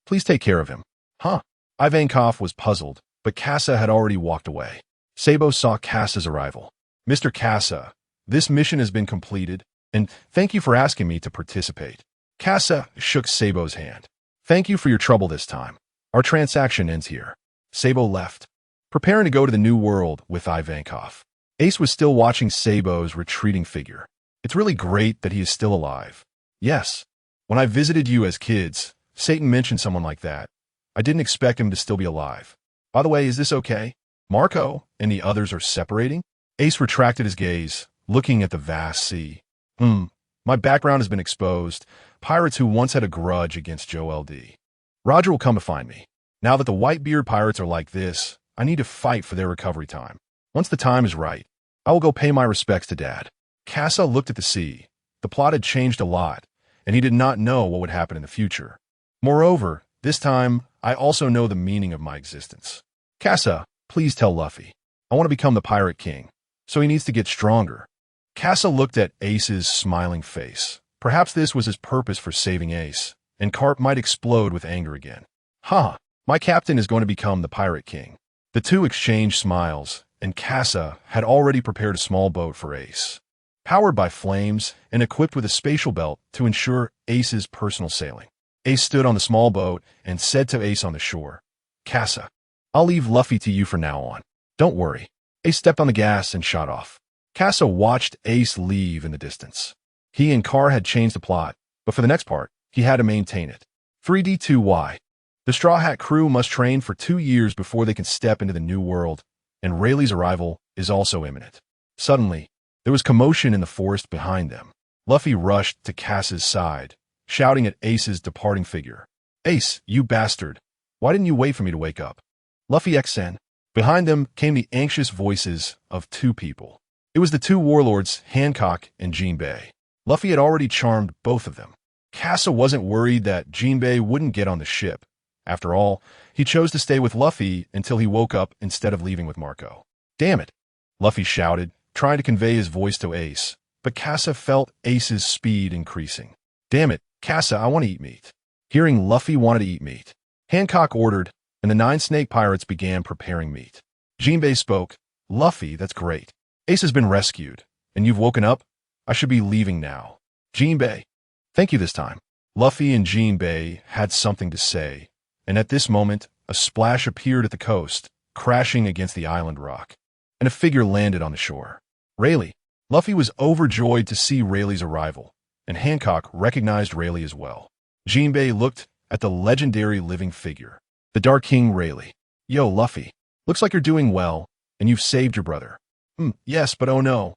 Speaker 1: Please take care of him." Huh? Ivankov was puzzled, but Casa had already walked away. Sabo saw Casa's arrival. "Mr. Casa, this mission has been completed, and thank you for asking me to participate." Casa shook Sabo's hand. "Thank you for your trouble this time. Our transaction ends here." Sabo left, preparing to go to the New World with Ivankov. Ace was still watching Sabo's retreating figure. "It's really great that he is still alive." "Yes. When I visited you as kids, Satan mentioned someone like that. I didn't expect him to still be alive. By the way, is this okay? Marco and the others are separating?" Ace retracted his gaze, looking at the vast sea. My background has been exposed. Pirates who once had a grudge against Joe LD. Roger will come to find me. Now that the Whitebeard pirates are like this, I need to fight for their recovery time. Once the time is right, I will go pay my respects to Dad." Casa looked at the sea. The plot had changed a lot, and he did not know what would happen in the future. Moreover, this time, I also know the meaning of my existence. "Casa, please tell Luffy. I want to become the Pirate King, so he needs to get stronger." Casa looked at Ace's smiling face. Perhaps this was his purpose for saving Ace, and Carp might explode with anger again. My captain is going to become the Pirate King." The two exchanged smiles, and Casa had already prepared a small boat for Ace. Powered by flames and equipped with a spatial belt to ensure Ace's personal sailing. Ace stood on the small boat and said to Ace on the shore, "Casa, I'll leave Luffy to you from now on. Don't worry." Ace stepped on the gas and shot off. Casa watched Ace leave in the distance. He and Carr had changed the plot, but for the next part, he had to maintain it. 3D2Y. The Straw Hat crew must train for 2 years before they can step into the New World, and Rayleigh's arrival is also imminent. Suddenly, there was commotion in the forest behind them. Luffy rushed to Casa's side, shouting at Ace's departing figure. "Ace, you bastard! Why didn't you wait for me to wake up?" Luffy XN. Behind them came the anxious voices of two people. It was the two warlords, Hancock and Jinbei. Luffy had already charmed both of them. Casa wasn't worried that Jinbei wouldn't get on the ship. After all, he chose to stay with Luffy until he woke up instead of leaving with Marco. "Damn it!" Luffy shouted, trying to convey his voice to Ace, but Casa felt Ace's speed increasing. "Damn it, Casa, I want to eat meat." Hearing Luffy wanted to eat meat, Hancock ordered, and the 9 snake pirates began preparing meat. Jinbei spoke, "Luffy, that's great. Ace has been rescued, and you've woken up? I should be leaving now." Jinbei, "Thank you this time." Luffy and Jinbei had something to say, and at this moment, a splash appeared at the coast, crashing against the island rock, and a figure landed on the shore. Rayleigh. Luffy was overjoyed to see Rayleigh's arrival, and Hancock recognized Rayleigh as well. Jinbei looked at the legendary living figure, the Dark King Rayleigh. "Yo, Luffy. Looks like you're doing well, and you've saved your brother." Yes, but oh no.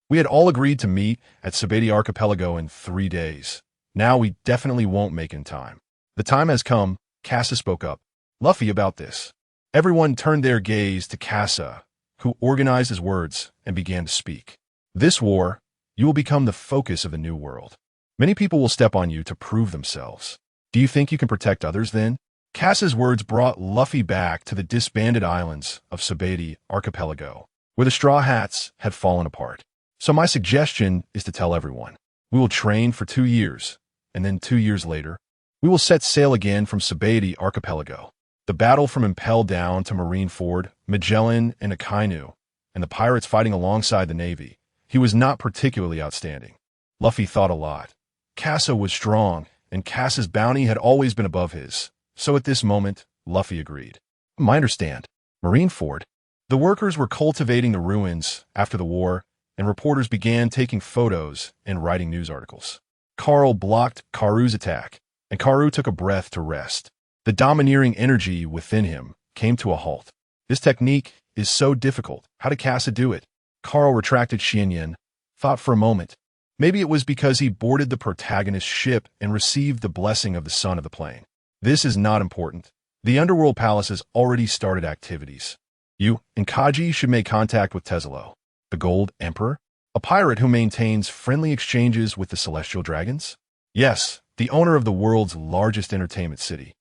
Speaker 1: We had all agreed to meet at Sabeti Archipelago in 3 days. Now we definitely won't make in time. The time has come," Casa spoke up. "Luffy, about this." Everyone turned their gaze to Casa, who organized his words and began to speak. "This war, you will become the focus of the New World. Many people will step on you to prove themselves. Do you think you can protect others then?" Casa's words brought Luffy back to the disbanded islands of Sabeti Archipelago, where the Straw Hats had fallen apart. "So my suggestion is to tell everyone. We will train for 2 years, and then 2 years later, we will set sail again from Sabeti Archipelago. The battle from Impel down to Marineford, Magellan, and Akainu, and the pirates fighting alongside the Navy. He was not particularly outstanding." Luffy thought a lot. Casa was strong, and Casa's bounty had always been above his. So at this moment, Luffy agreed. "I understand. Marineford." The workers were cultivating the ruins after the war, and reporters began taking photos and writing news articles. Carl blocked Karu's attack, and Karu took a breath to rest. The domineering energy within him came to a halt. This technique is so difficult. How did Casa do it? Carl retracted Xianyan, thought for a moment, Maybe it was because he boarded the protagonist's ship and received the blessing of the son of the plane. This is not important. The Underworld Palace has already started activities. You and Kaji should make contact with Tezelo, the Gold Emperor, a pirate who maintains friendly exchanges with the Celestial Dragons. Yes, the owner of the world's largest entertainment city.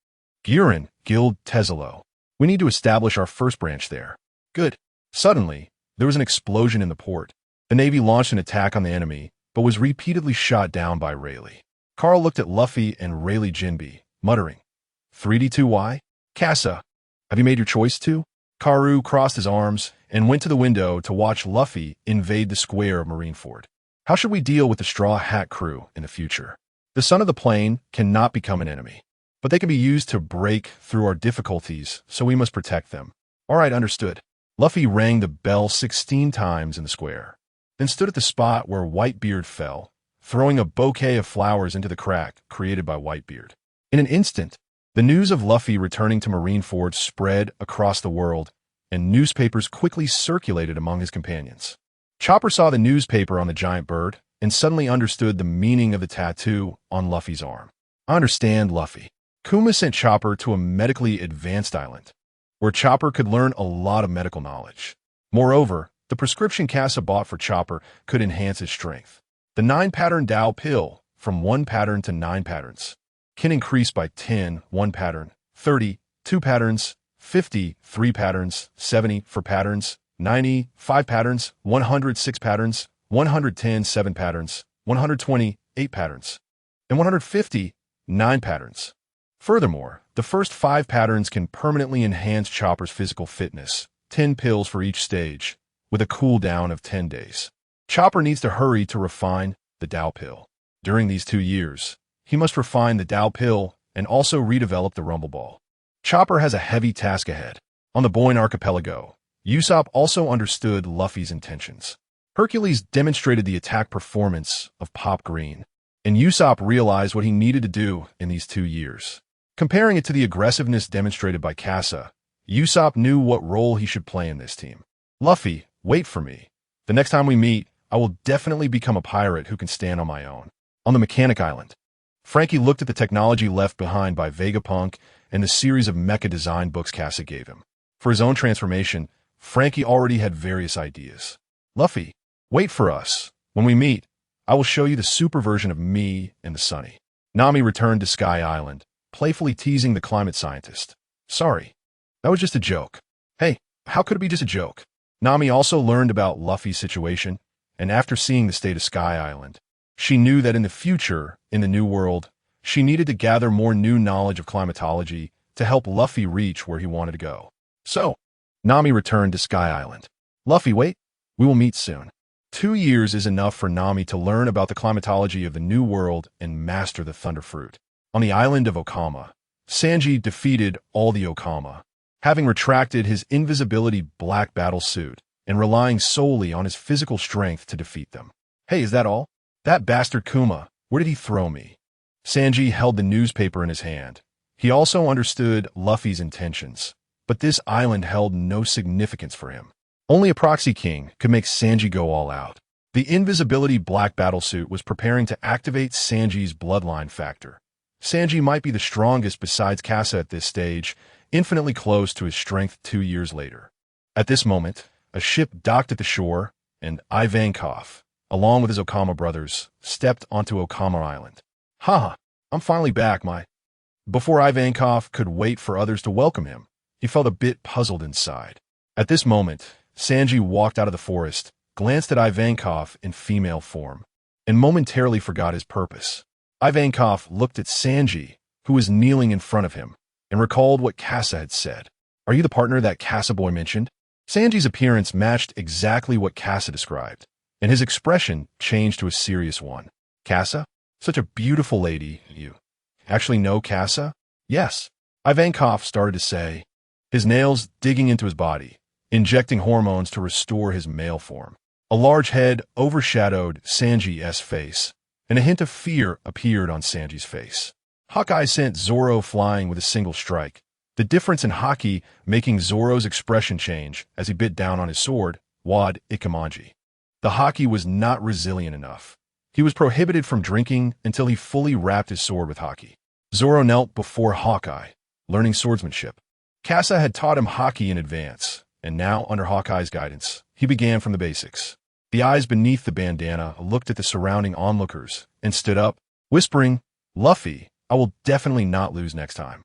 Speaker 1: Guirin, Guild Tezelo. We need to establish our first branch there. Good. Suddenly, there was an explosion in the port. The Navy launched an attack on the enemy, but was repeatedly shot down by Rayleigh. Carl looked at Luffy and Rayleigh Jinbe, muttering, 3D2Y? Casa, have you made your choice too? Karu crossed his arms and went to the window to watch Luffy invade the square of Marineford. How should we deal with the Straw Hat crew in the future? The Son of the Plane cannot become an enemy, but they can be used to break through our difficulties, so we must protect them. All right, understood. Luffy rang the bell 16 times in the square, then stood at the spot where Whitebeard fell, throwing a bouquet of flowers into the crack created by Whitebeard. In an instant, the news of Luffy returning to Marineford spread across the world, and newspapers quickly circulated among his companions. Chopper saw the newspaper on the giant bird and suddenly understood the meaning of the tattoo on Luffy's arm. I understand, Luffy. Kuma sent Chopper to a medically advanced island, where Chopper could learn a lot of medical knowledge. Moreover, the prescription Casa bought for Chopper could enhance his strength. The 9-pattern Tao pill, from 1 pattern to 9 patterns, can increase by 10, 1 pattern, 30, 2 patterns, 50, 3 patterns, 70, 4 patterns, 90, 5 patterns, 100, 6 patterns, 110, 7 patterns, 120, 8 patterns, and 150, 9 patterns. Furthermore, the first 5 patterns can permanently enhance Chopper's physical fitness, 10 pills for each stage, with a cooldown of 10 days. Chopper needs to hurry to refine the Tao pill. During these 2 years, he must refine the Tao pill and also redevelop the Rumble Ball. Chopper has a heavy task ahead. On the Boyne Archipelago, Usopp also understood Luffy's intentions. Hercules demonstrated the attack performance of Pop Green, and Usopp realized what he needed to do in these 2 years. Comparing it to the aggressiveness demonstrated by Casa, Usopp knew what role he should play in this team. Luffy, wait for me. The next time we meet, I will definitely become a pirate who can stand on my own. On the Mechanic Island, Frankie looked at the technology left behind by Vegapunk and the series of mecha design books Casa gave him. For his own transformation, Frankie already had various ideas. Luffy, wait for us. When we meet, I will show you the super version of me and the Sunny. Nami returned to Sky Island, playfully teasing the climate scientist. Sorry, that was just a joke. Hey, how could it be just a joke? Nami also learned about Luffy's situation, and after seeing the state of Sky Island, she knew that in the future, in the New World, she needed to gather more new knowledge of climatology to help Luffy reach where he wanted to go. So, Nami returned to Sky Island. Luffy, wait, we will meet soon. 2 years is enough for Nami to learn about the climatology of the New World and master the Thunder Fruit. On the island of Okama, Sanji defeated all the Okama, having retracted his invisibility black battle suit and relying solely on his physical strength to defeat them. Hey, is that all? That bastard Kuma, where did he throw me? Sanji held the newspaper in his hand. He also understood Luffy's intentions, but this island held no significance for him. Only a proxy king could make Sanji go all out. The invisibility black battlesuit was preparing to activate Sanji's bloodline factor. Sanji might be the strongest besides Casa at this stage, infinitely close to his strength 2 years later. At this moment, a ship docked at the shore, and Ivankov, along with his Okama brothers, stepped onto Okama Island. Haha, I'm finally back, my... Before Ivankov could wait for others to welcome him, he felt a bit puzzled inside. At this moment, Sanji walked out of the forest, glanced at Ivankov in female form, and momentarily forgot his purpose. Ivankov looked at Sanji, who was kneeling in front of him, and recalled what Casa had said. Are you the partner that Casa boy mentioned? Sanji's appearance matched exactly what Casa described, and his expression changed to a serious one. Casa? Such a beautiful lady, you actually know Casa? Yes, Ivankov started to say, his nails digging into his body, injecting hormones to restore his male form. A large head overshadowed Sanji's face, and a hint of fear appeared on Sanji's face. Hawkeye sent Zoro flying with a single strike, the difference in Haki making Zoro's expression change as he bit down on his sword, Wad Ikamanji. The Haki was not resilient enough. He was prohibited from drinking until he fully wrapped his sword with haki. Zoro knelt before Hawkeye, learning swordsmanship. Casa had taught him haki in advance, and now, under Hawkeye's guidance, he began from the basics. The eyes beneath the bandana looked at the surrounding onlookers and stood up, whispering, "Luffy, I will definitely not lose next time."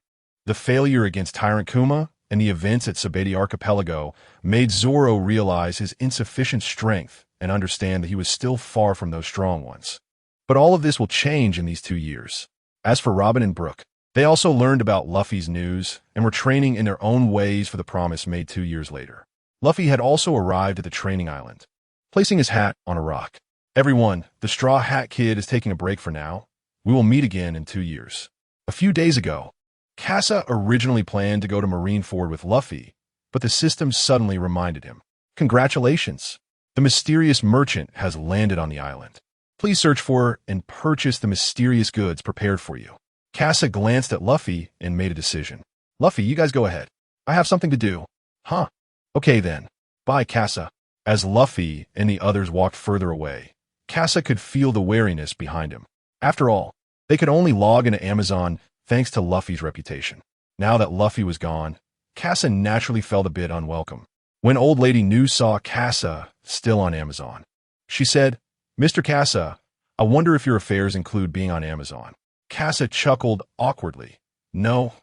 Speaker 1: The failure against Tyrant Kuma and the events at Sabeti Archipelago made Zoro realize his insufficient strength and understand that he was still far from those strong ones. But all of this will change in these 2 years. As for Robin and Brooke, they also learned about Luffy's news and were training in their own ways for the promise made 2 years later. Luffy had also arrived at the training island, placing his hat on a rock. "Everyone, the Straw Hat Kid is taking a break for now. We will meet again in 2 years." A few days ago, Casa originally planned to go to Marineford with Luffy, but the system suddenly reminded him, "Congratulations! The mysterious merchant has landed on the island. Please search for and purchase the mysterious goods prepared for you." Casa glanced at Luffy and made a decision. "Luffy, you guys go ahead. I have something to do." "Huh? Okay then. Bye, Casa." As Luffy and the others walked further away, Casa could feel the wariness behind him. After all, they could only log into Amazon thanks to Luffy's reputation. Now that Luffy was gone, Casa naturally felt a bit unwelcome. When Old Lady New saw Casa still on Amazon, she said, "Mr. Casa, I wonder if your affairs include being on Amazon." Casa chuckled awkwardly. No,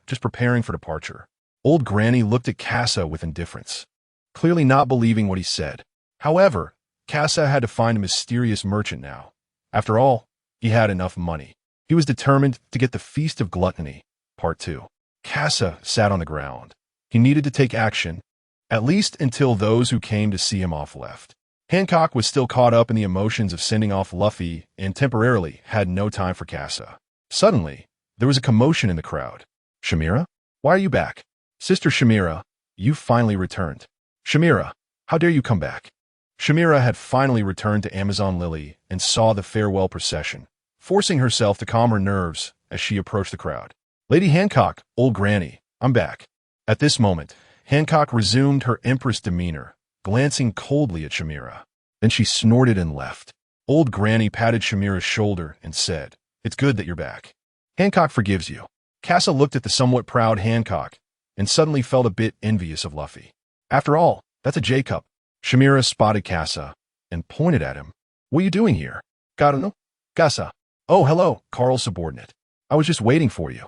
Speaker 1: just preparing for departure." Old Granny looked at Casa with indifference, clearly not believing what he said. However, Casa had to find a mysterious merchant now. After all, he had enough money. He was determined to get the Feast of Gluttony, Part 2. Casa sat on the ground. He needed to take action, at least until those who came to see him off left. Hancock was still caught up in the emotions of sending off Luffy and temporarily had no time for Casa. Suddenly, there was a commotion in the crowd. "Shamira? Why are you back?" "Sister Shamira, you finally returned." "Shamira, how dare you come back?" Shamira had finally returned to Amazon Lily and saw the farewell procession, forcing herself to calm her nerves as she approached the crowd. "Lady Hancock, Old Granny, I'm back." At this moment, Hancock resumed her empress demeanor, glancing coldly at Shamira. Then she snorted and left. Old Granny patted Shamira's shoulder and said, "It's good that you're back. Hancock forgives you." Casa looked at the somewhat proud Hancock and suddenly felt a bit envious of Luffy. After all, that's a J-Cup. Shamira spotted Casa and pointed at him. "What are you doing here?" "Carno? Casa." "Oh, hello, Carl's subordinate. I was just waiting for you."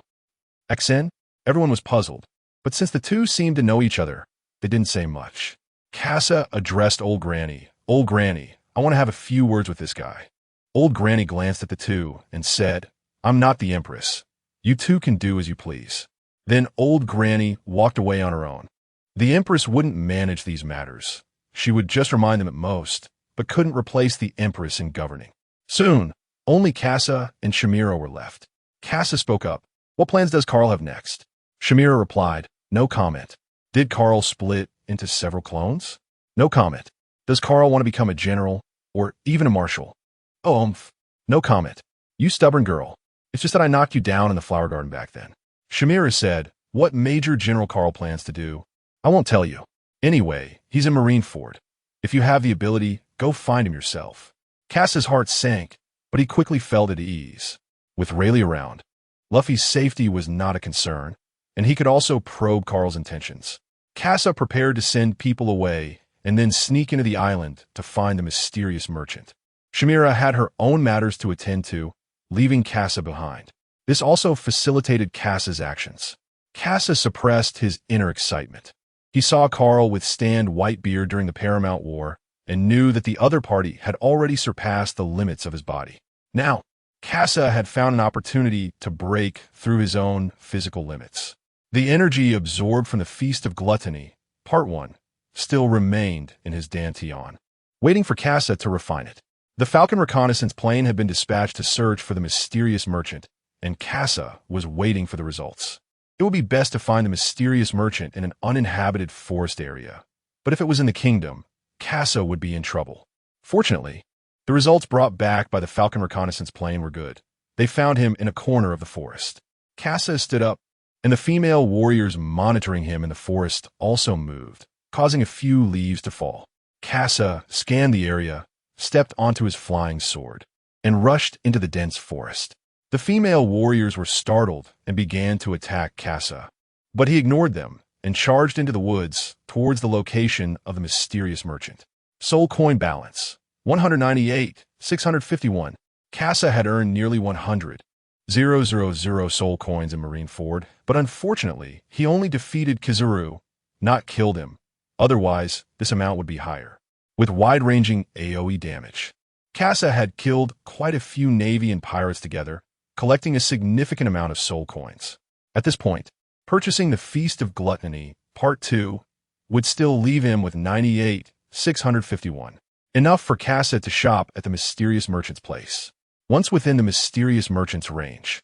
Speaker 1: Accent? Everyone was puzzled, but since the two seemed to know each other, they didn't say much. Casa addressed Old Granny. "Old Granny, I want to have a few words with this guy." Old Granny glanced at the two and said, "I'm not the Empress. You two can do as you please." Then Old Granny walked away on her own. The Empress wouldn't manage these matters. She would just remind them at most, but couldn't replace the Empress in governing. Soon, only Casa and Shamira were left. Casa spoke up. "What plans does Carl have next?" Shamira replied, "No comment." "Did Carl split into several clones?" "No comment." "Does Carl want to become a general, or even a marshal?" "Oh, no comment." "You stubborn girl. It's just that I knocked you down in the flower garden back then." Shamira said, "What Major General Carl plans to do, I won't tell you. Anyway, he's in Marineford. If you have the ability, go find him yourself." Casa's heart sank, but he quickly felt at ease. With Rayleigh around, Luffy's safety was not a concern, and he could also probe Carl's intentions. Casa prepared to send people away and then sneak into the island to find the mysterious merchant. Shamira had her own matters to attend to, leaving Casa behind. This also facilitated Casa's actions. Casa suppressed his inner excitement. He saw Carl withstand Whitebeard during the Paramount War and knew that the other party had already surpassed the limits of his body. Now, Casa had found an opportunity to break through his own physical limits. The energy absorbed from the Feast of Gluttony, Part 1, still remained in his Dantian, waiting for Casa to refine it. The Falcon reconnaissance plane had been dispatched to search for the mysterious merchant, and Casa was waiting for the results. It would be best to find the mysterious merchant in an uninhabited forest area, but if it was in the kingdom, Casa would be in trouble. Fortunately, the results brought back by the Falcon reconnaissance plane were good. They found him in a corner of the forest. Casa stood up, and the female warriors monitoring him in the forest also moved, causing a few leaves to fall. Casa scanned the area, stepped onto his flying sword, and rushed into the dense forest. The female warriors were startled and began to attack Casa, but he ignored them and charged into the woods towards the location of the mysterious merchant. Soul coin balance, 198, 651. Casa had earned nearly 100,000 soul coins in Marineford, but unfortunately, he only defeated Kizaru, not killed him. Otherwise, this amount would be higher. With wide-ranging AoE damage, Casa had killed quite a few Navy and pirates together, collecting a significant amount of soul coins. At this point, purchasing the Feast of Gluttony, Part 2, would still leave him with 98,651. Enough for Casa to shop at the mysterious merchant's place. Once within the mysterious merchant's range,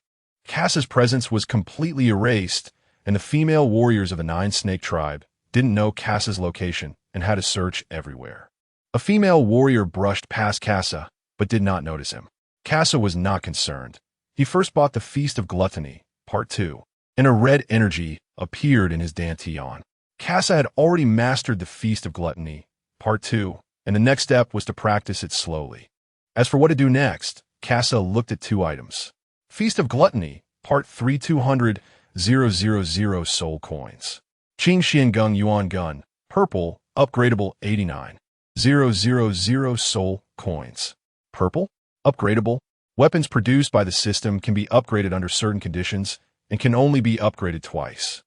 Speaker 1: Casa's presence was completely erased, and the female warriors of the Nine Snake tribe didn't know Casa's location and had to search everywhere. A female warrior brushed past Casa, but did not notice him. Casa was not concerned. He first bought the Feast of Gluttony, Part 2, and a red energy appeared in his dantian. Casa had already mastered the Feast of Gluttony, Part 2, and the next step was to practice it slowly. As for what to do next, Casa looked at two items. Feast of Gluttony, Part 3, 200,000 soul coins. Qing Xian Gung Yuan Gun, purple, upgradable 89,000 soul coins. Purple, upgradable. Weapons produced by the system can be upgraded under certain conditions and can only be upgraded twice.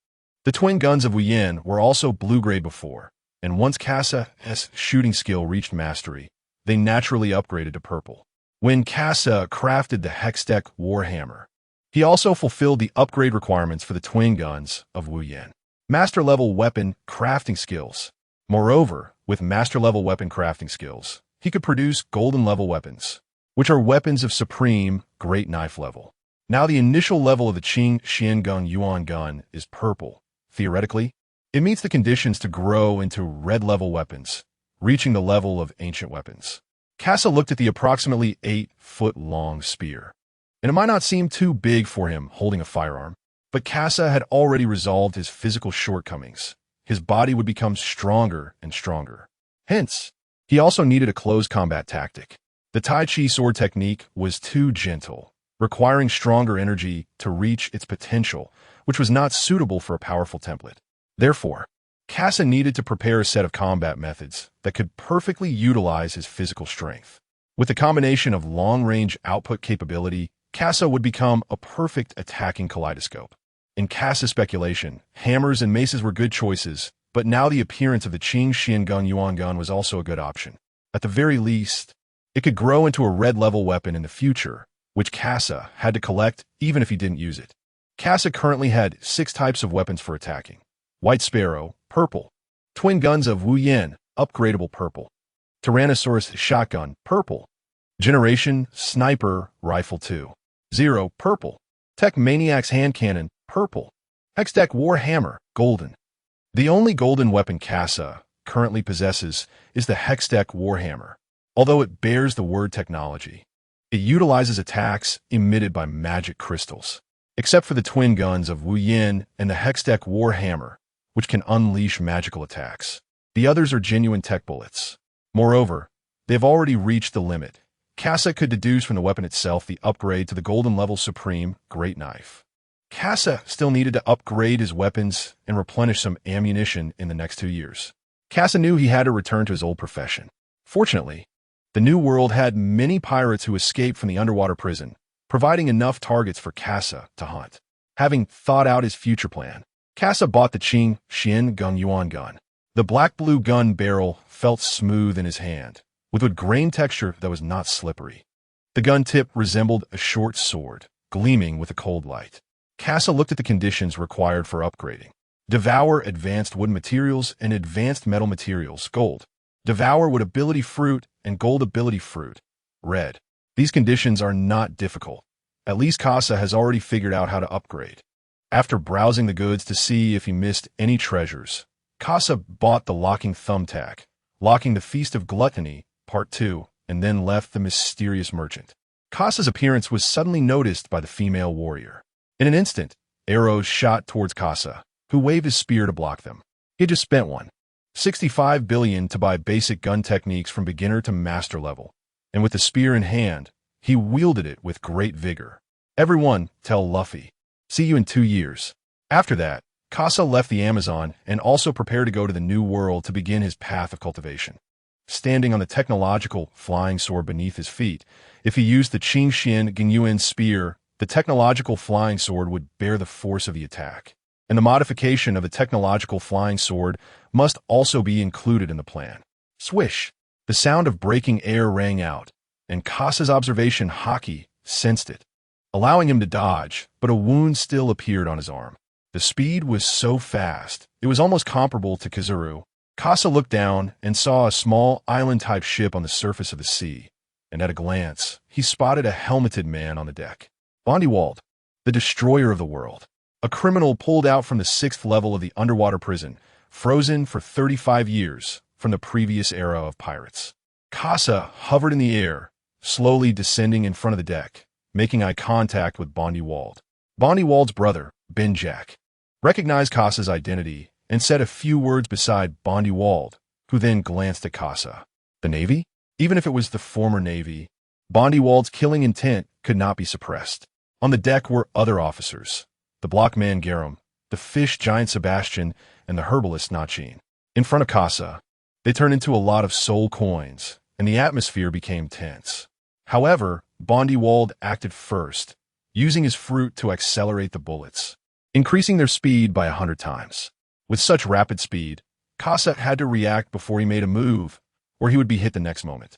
Speaker 1: The twin guns of Wuyan were also blue-gray before, and once Casa's shooting skill reached mastery, they naturally upgraded to purple. When Casa crafted the Hextech Warhammer, he also fulfilled the upgrade requirements for the twin guns of Wuyan. Master-level weapon crafting skills. Moreover, with master-level weapon crafting skills, he could produce golden-level weapons, which are weapons of supreme, great knife level. Now the initial level of the Qing Xian Gung Yuan gun is purple. Theoretically, it meets the conditions to grow into red-level weapons, reaching the level of ancient weapons. Casa looked at the approximately 8-foot-long spear, and it might not seem too big for him holding a firearm, but Casa had already resolved his physical shortcomings. His body would become stronger and stronger. Hence, he also needed a close combat tactic. The Tai Chi sword technique was too gentle, requiring stronger energy to reach its potential, which was not suitable for a powerful template. Therefore, Casa needed to prepare a set of combat methods that could perfectly utilize his physical strength. With the combination of long-range output capability, Casa would become a perfect attacking kaleidoscope. In Casa's speculation, hammers and maces were good choices, but now the appearance of the Qing Xian Gung Yuan gun was also a good option. At the very least, it could grow into a red-level weapon in the future, which Casa had to collect even if he didn't use it. Casa currently had 6 types of weapons for attacking. White Sparrow, purple. Twin guns of Wuyan, upgradable purple. Tyrannosaurus shotgun, purple. Generation Sniper Rifle 2.0, purple. Tech Maniac's hand cannon, purple. Hextech Warhammer, golden. The only golden weapon Casa currently possesses is the Hextech Warhammer. Although it bears the word technology, it utilizes attacks emitted by magic crystals. Except for the twin guns of Wuyan and the Hextech Warhammer, which can unleash magical attacks. The others are genuine tech bullets. Moreover, they've already reached the limit. Casa could deduce from the weapon itself the upgrade to the golden level supreme great knife. Casa still needed to upgrade his weapons and replenish some ammunition in the next 2 years. Casa knew he had to return to his old profession. Fortunately, the New World had many pirates who escaped from the underwater prison, providing enough targets for Casa to hunt. Having thought out his future plan, Casa bought the Qing Xian Gung Yuan gun. The black-blue gun barrel felt smooth in his hand, with a grain texture that was not slippery. The gun tip resembled a short sword, gleaming with a cold light. Casa looked at the conditions required for upgrading. Devour advanced wood materials and advanced metal materials, gold. Devour wood ability fruit and gold ability fruit, red. These conditions are not difficult. At least Casa has already figured out how to upgrade. After browsing the goods to see if he missed any treasures, Casa bought the locking thumbtack, locking the Feast of Gluttony, Part 2, and then left the mysterious merchant. Casa's appearance was suddenly noticed by the female warrior. In an instant, arrows shot towards Casa, who waved his spear to block them. He had just spent one. $65 billion to buy basic gun techniques from beginner to master level. And with the spear in hand, he wielded it with great vigor. Everyone, tell Luffy. See you in 2 years. After that, Casa left the Amazon and also prepared to go to the New World to begin his path of cultivation. Standing on the technological flying sword beneath his feet, if he used the Qingxian Gingyuan spear, the technological flying sword would bear the force of the attack. And the modification of the technological flying sword must also be included in the plan. Swish! The sound of breaking air rang out, and Casa's observation Haki sensed it, allowing him to dodge, but a wound still appeared on his arm. The speed was so fast, it was almost comparable to Kizaru. Casa looked down and saw a small island-type ship on the surface of the sea, and at a glance, he spotted a helmeted man on the deck. Men.The, the destroyer of the world. A criminal pulled out from the 6th level of the underwater prison, frozen for 35 years from the previous era of pirates. Casa hovered in the air, slowly descending in front of the deck, making eye contact with Men.The. Men.The's brother, Benjack, recognized Casa's identity and said a few words beside Men.The, who then glanced at Casa. The Navy? Even if it was the former Navy, Men.The's killing intent could not be suppressed. On the deck were other officers, the blockman Garam, the fish giant Sebastian, and the herbalist Nachin. In front of Casa, they turned into a lot of soul coins, and the atmosphere became tense. However, Men.The acted first, using his fruit to accelerate the bullets, increasing their speed by 100 times. With such rapid speed, Casa had to react before he made a move, or he would be hit the next moment.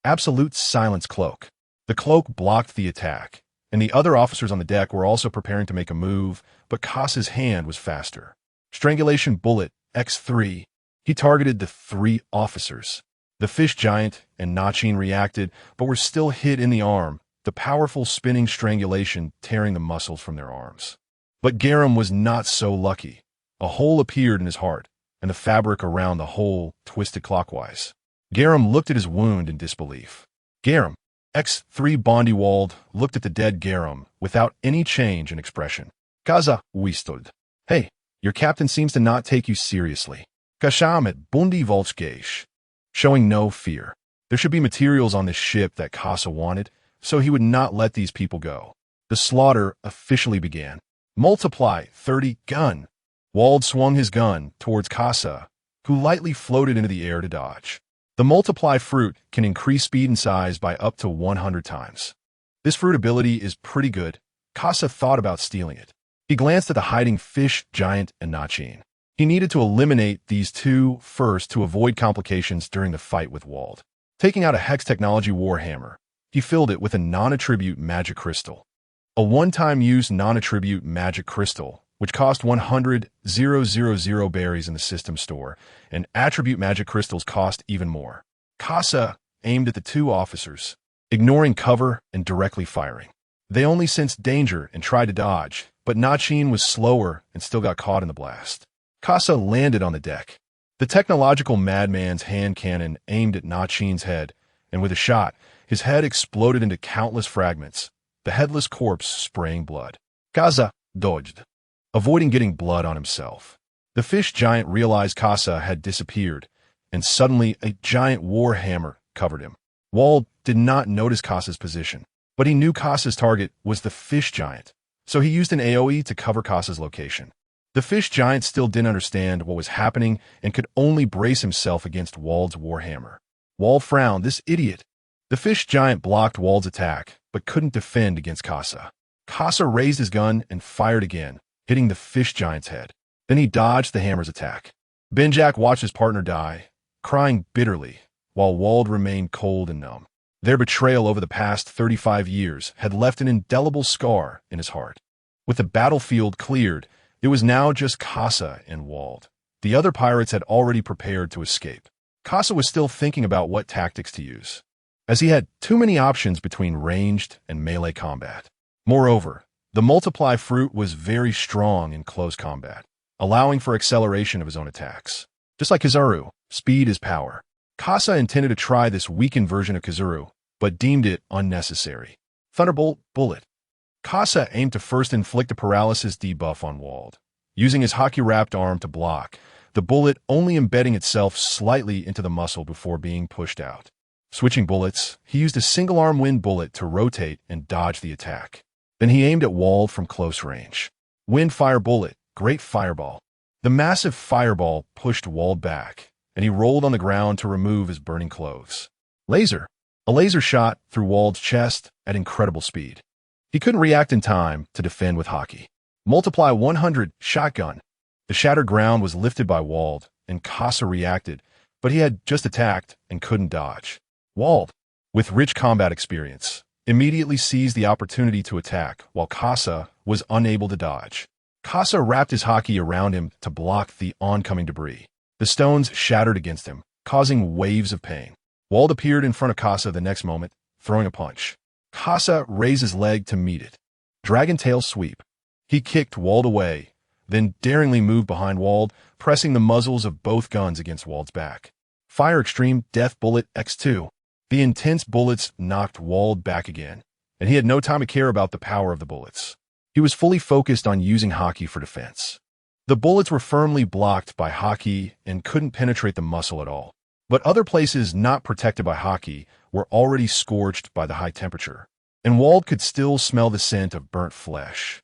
Speaker 1: Absolute silence cloak. The cloak blocked the attack, and the other officers on the deck were also preparing to make a move, but Casa's hand was faster. Strangulation bullet, X3. He targeted the 3 officers. The fish giant and Nachin reacted, but were still hit in the arm, the powerful spinning strangulation tearing the muscles from their arms. But Garam was not so lucky. A hole appeared in his heart, and the fabric around the hole twisted clockwise. Garam looked at his wound in disbelief. Garam, X3 Men.The looked at the dead Garam without any change in expression. Casa whistled. Hey, your captain seems to not take you seriously. Kasham at Bundi Volchgeish. Showing no fear. There should be materials on this ship that Casa wanted, so he would not let these people go. The slaughter officially began. Multiply 30 gun. Wald swung his gun towards Casa, who lightly floated into the air to dodge. The multiply fruit can increase speed and size by up to 100 times. This fruit ability is pretty good. Casa thought about stealing it. He glanced at the hiding fish giant and Nachin. He needed to eliminate these 2 first to avoid complications during the fight with Wald. Taking out a Hex Technology Warhammer, he filled it with a non-attribute magic crystal. A one-time use non-attribute magic crystal, which cost 100,000 berries in the system store, and attribute magic crystals cost even more. Casa aimed at the 2 officers, ignoring cover and directly firing. They only sensed danger and tried to dodge, but Nachin was slower and still got caught in the blast. Casa landed on the deck. The technological madman's hand cannon aimed at Nachin's head, and with a shot, his head exploded into countless fragments, the headless corpse spraying blood. Casa dodged, avoiding getting blood on himself. The fish giant realized Casa had disappeared, and suddenly a giant war hammer covered him. Wald did not notice Casa's position, but he knew Casa's target was the fish giant, so he used an AoE to cover Casa's location. The fish giant still didn't understand what was happening and could only brace himself against Wald's warhammer. Wald frowned. This idiot. The fish giant blocked Wald's attack, but couldn't defend against Casa. Casa raised his gun and fired again, hitting the fish giant's head. Then he dodged the hammer's attack. Benjack watched his partner die, crying bitterly, while Wald remained cold and numb. Their betrayal over the past 35 years had left an indelible scar in his heart. With the battlefield cleared, it was now just Casa and Wald. The other pirates had already prepared to escape. Casa was still thinking about what tactics to use, as he had too many options between ranged and melee combat. Moreover, the multiply fruit was very strong in close combat, allowing for acceleration of his own attacks. Just like Kizaru, speed is power. Casa intended to try this weakened version of Kizaru, but deemed it unnecessary. Thunderbolt Bullet. Casa aimed to first inflict a paralysis debuff on Wald, using his hockey-wrapped arm to block, the bullet only embedding itself slightly into the muscle before being pushed out. Switching bullets, he used a single-arm wind bullet to rotate and dodge the attack. Then he aimed at Wald from close range. Wind fire bullet, great fireball. The massive fireball pushed Wald back, and he rolled on the ground to remove his burning clothes. Laser. A laser shot through Wald's chest at incredible speed. He couldn't react in time to defend with Haki. Multiply 100, shotgun. The shattered ground was lifted by Wald, and Kasa reacted, but he had just attacked and couldn't dodge. Wald, with rich combat experience, immediately seized the opportunity to attack, while Kasa was unable to dodge. Kasa wrapped his Haki around him to block the oncoming debris. The stones shattered against him, causing waves of pain. Wald appeared in front of Kasa the next moment, throwing a punch. Kasa raised his leg to meet it. Dragon tail sweep. He kicked Wald away, then daringly moved behind Wald, pressing the muzzles of both guns against Wald's back. Fire Extreme Death Bullet X2. The intense bullets knocked Wald back again, and he had no time to care about the power of the bullets. He was fully focused on using Haki for defense. The bullets were firmly blocked by Haki and couldn't penetrate the muscle at all. But other places not protected by Haki were already scorched by the high temperature, and Wald could still smell the scent of burnt flesh.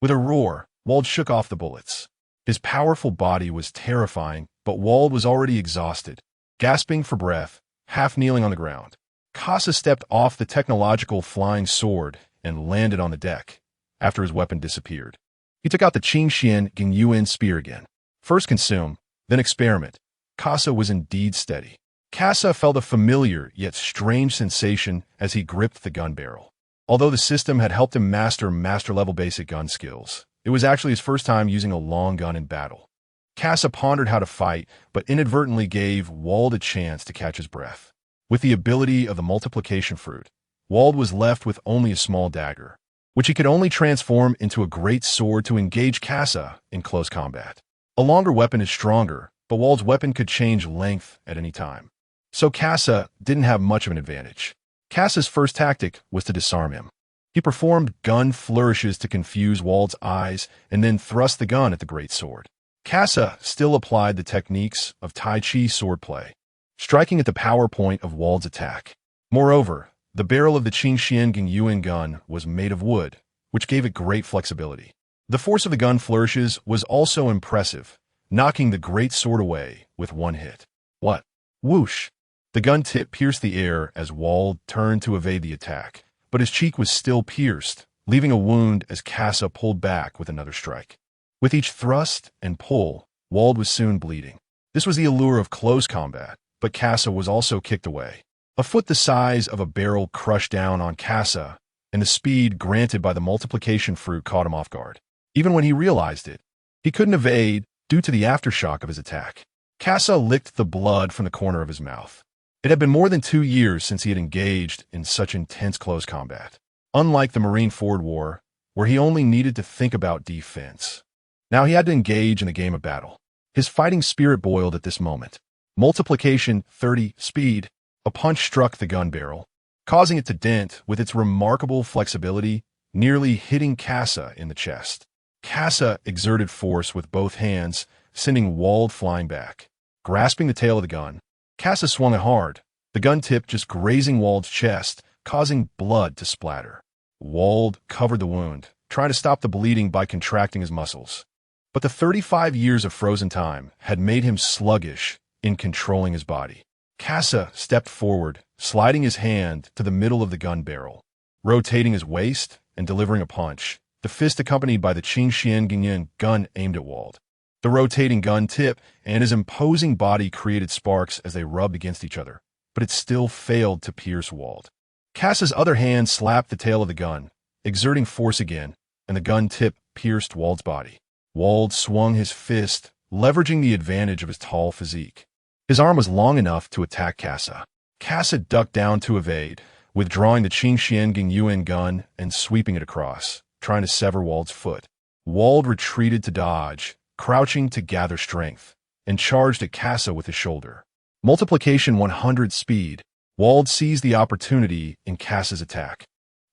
Speaker 1: With a roar, Wald shook off the bullets. His powerful body was terrifying, but Wald was already exhausted, gasping for breath, half kneeling on the ground. Kasa stepped off the technological flying sword and landed on the deck after his weapon disappeared. He took out the Qingxian Gingyuan spear again. First consume, then experiment. Kasa was indeed steady. Kasa felt a familiar yet strange sensation as he gripped the gun barrel. Although the system had helped him master-level basic gun skills, it was actually his first time using a long gun in battle. Kasa pondered how to fight, but inadvertently gave Wald a chance to catch his breath. With the ability of the multiplication fruit, Wald was left with only a small dagger, which he could only transform into a great sword to engage Kasa in close combat. A longer weapon is stronger, but Wald's weapon could change length at any time. So Kasa didn't have much of an advantage. Kasa's first tactic was to disarm him. He performed gun flourishes to confuse Wald's eyes and then thrust the gun at the great sword. Kasa still applied the techniques of Tai Chi swordplay, striking at the power point of Wald's attack. Moreover, the barrel of the Qingxian Gingyuan gun was made of wood, which gave it great flexibility. The force of the gun flourishes was also impressive, knocking the great sword away with one hit. What? Whoosh! The gun tip pierced the air as Wald turned to evade the attack, but his cheek was still pierced, leaving a wound as Kasa pulled back with another strike. With each thrust and pull, Wald was soon bleeding. This was the allure of close combat, but Kasa was also kicked away. A foot the size of a barrel crushed down on Kasa, and the speed granted by the multiplication fruit caught him off guard. Even when he realized it, he couldn't evade due to the aftershock of his attack. Kasa licked the blood from the corner of his mouth. It had been more than 2 years since he had engaged in such intense close combat. Unlike the Marineford War, where he only needed to think about defense, now he had to engage in the game of battle. His fighting spirit boiled at this moment. Multiplication 30, speed. A punch struck the gun barrel, causing it to dent with its remarkable flexibility, nearly hitting Kasa in the chest. Kasa exerted force with both hands, sending Wald flying back. Grasping the tail of the gun, Kasa swung it hard, the gun tip just grazing Wald's chest, causing blood to splatter. Wald covered the wound, trying to stop the bleeding by contracting his muscles. But the 35 years of frozen time had made him sluggish in controlling his body. Kasa stepped forward, sliding his hand to the middle of the gun barrel, rotating his waist and delivering a punch, the fist accompanied by the Qingxian Gingyuan gun aimed at Wald. The rotating gun tip and his imposing body created sparks as they rubbed against each other, but it still failed to pierce Wald. Kasa's other hand slapped the tail of the gun, exerting force again, and the gun tip pierced Wald's body. Wald swung his fist, leveraging the advantage of his tall physique. His arm was long enough to attack Kasa. Kasa ducked down to evade, withdrawing the Qingxian Gingyuan gun and sweeping it across, trying to sever Wald's foot. Wald retreated to dodge, crouching to gather strength, and charged at Kasa with his shoulder. Multiplication 100 speed. Wald seized the opportunity in Kasa's attack,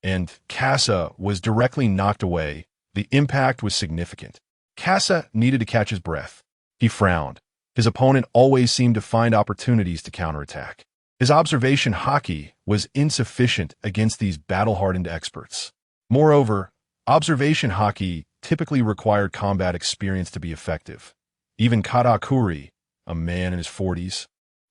Speaker 1: and Kasa was directly knocked away. The impact was significant. Kasa needed to catch his breath. He frowned. His opponent always seemed to find opportunities to counterattack. His observation haki was insufficient against these battle-hardened experts. Moreover, observation haki typically required combat experience to be effective. Even Katakuri, a man in his 40s,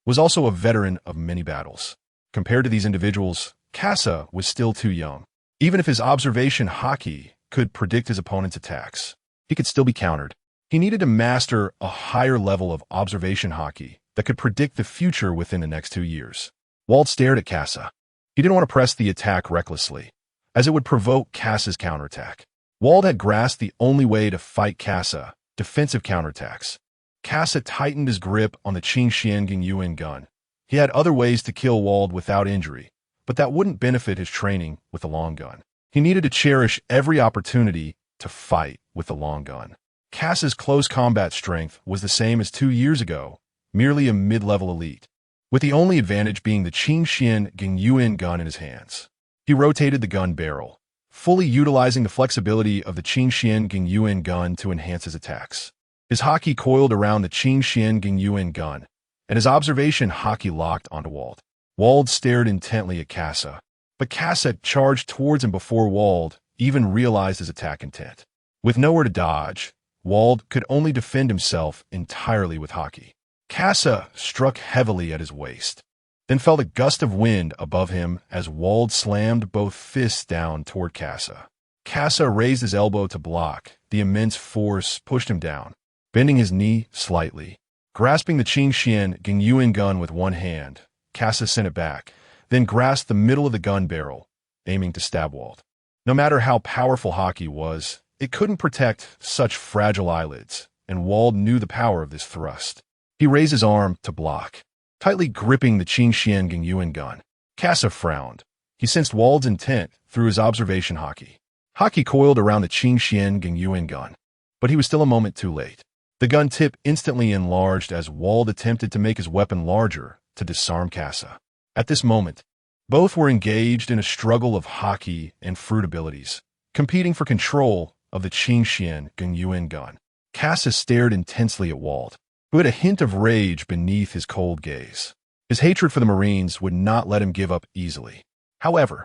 Speaker 1: was also a veteran of many battles. Compared to these individuals, Kasa was still too young. Even if his observation haki could predict his opponent's attacks, he could still be countered. He needed to master a higher level of observation haki that could predict the future within the next 2 years. Wald stared at Kasa. He didn't want to press the attack recklessly, as it would provoke Kasa's counterattack. Wald had grasped the only way to fight Kasa: defensive counterattacks. Kasa tightened his grip on the Qingxian Gingyuan gun. He had other ways to kill Wald without injury, but that wouldn't benefit his training with the long gun. He needed to cherish every opportunity to fight with the long gun. Kasa's close combat strength was the same as 2 years ago, merely a mid-level elite, with the only advantage being the Qingxian Gingyuan gun in his hands. He rotated the gun barrel, fully utilizing the flexibility of the Qingxian Gingyuan gun to enhance his attacks. His haki coiled around the Qingxian Gingyuan gun, and his observation haki locked onto Wald. Wald stared intently at Kasa, but Kasa charged towards him before Wald even realized his attack intent. With nowhere to dodge, Wald could only defend himself entirely with haki. Kasa struck heavily at his waist, then felt a gust of wind above him as Wald slammed both fists down toward Kasa. Kasa raised his elbow to block. The immense force pushed him down, bending his knee slightly. Grasping the Qingxian Gingyuan gun with one hand, Kasa sent it back, then grasped the middle of the gun barrel, aiming to stab Wald. No matter how powerful haki was, it couldn't protect such fragile eyelids, and Wald knew the power of this thrust. He raised his arm to block, tightly gripping the Qingxian Gingyuan gun. Kasa frowned. He sensed Wald's intent through his observation haki. Haki coiled around the Qingxian Gingyuan gun, but he was still a moment too late. The gun tip instantly enlarged as Wald attempted to make his weapon larger to disarm Kasa. At this moment, both were engaged in a struggle of haki and fruit abilities, competing for control of the Qingxian Gingyuan gun. Kasa stared intensely at Wald, who had a hint of rage beneath his cold gaze. His hatred for the Marines would not let him give up easily. However,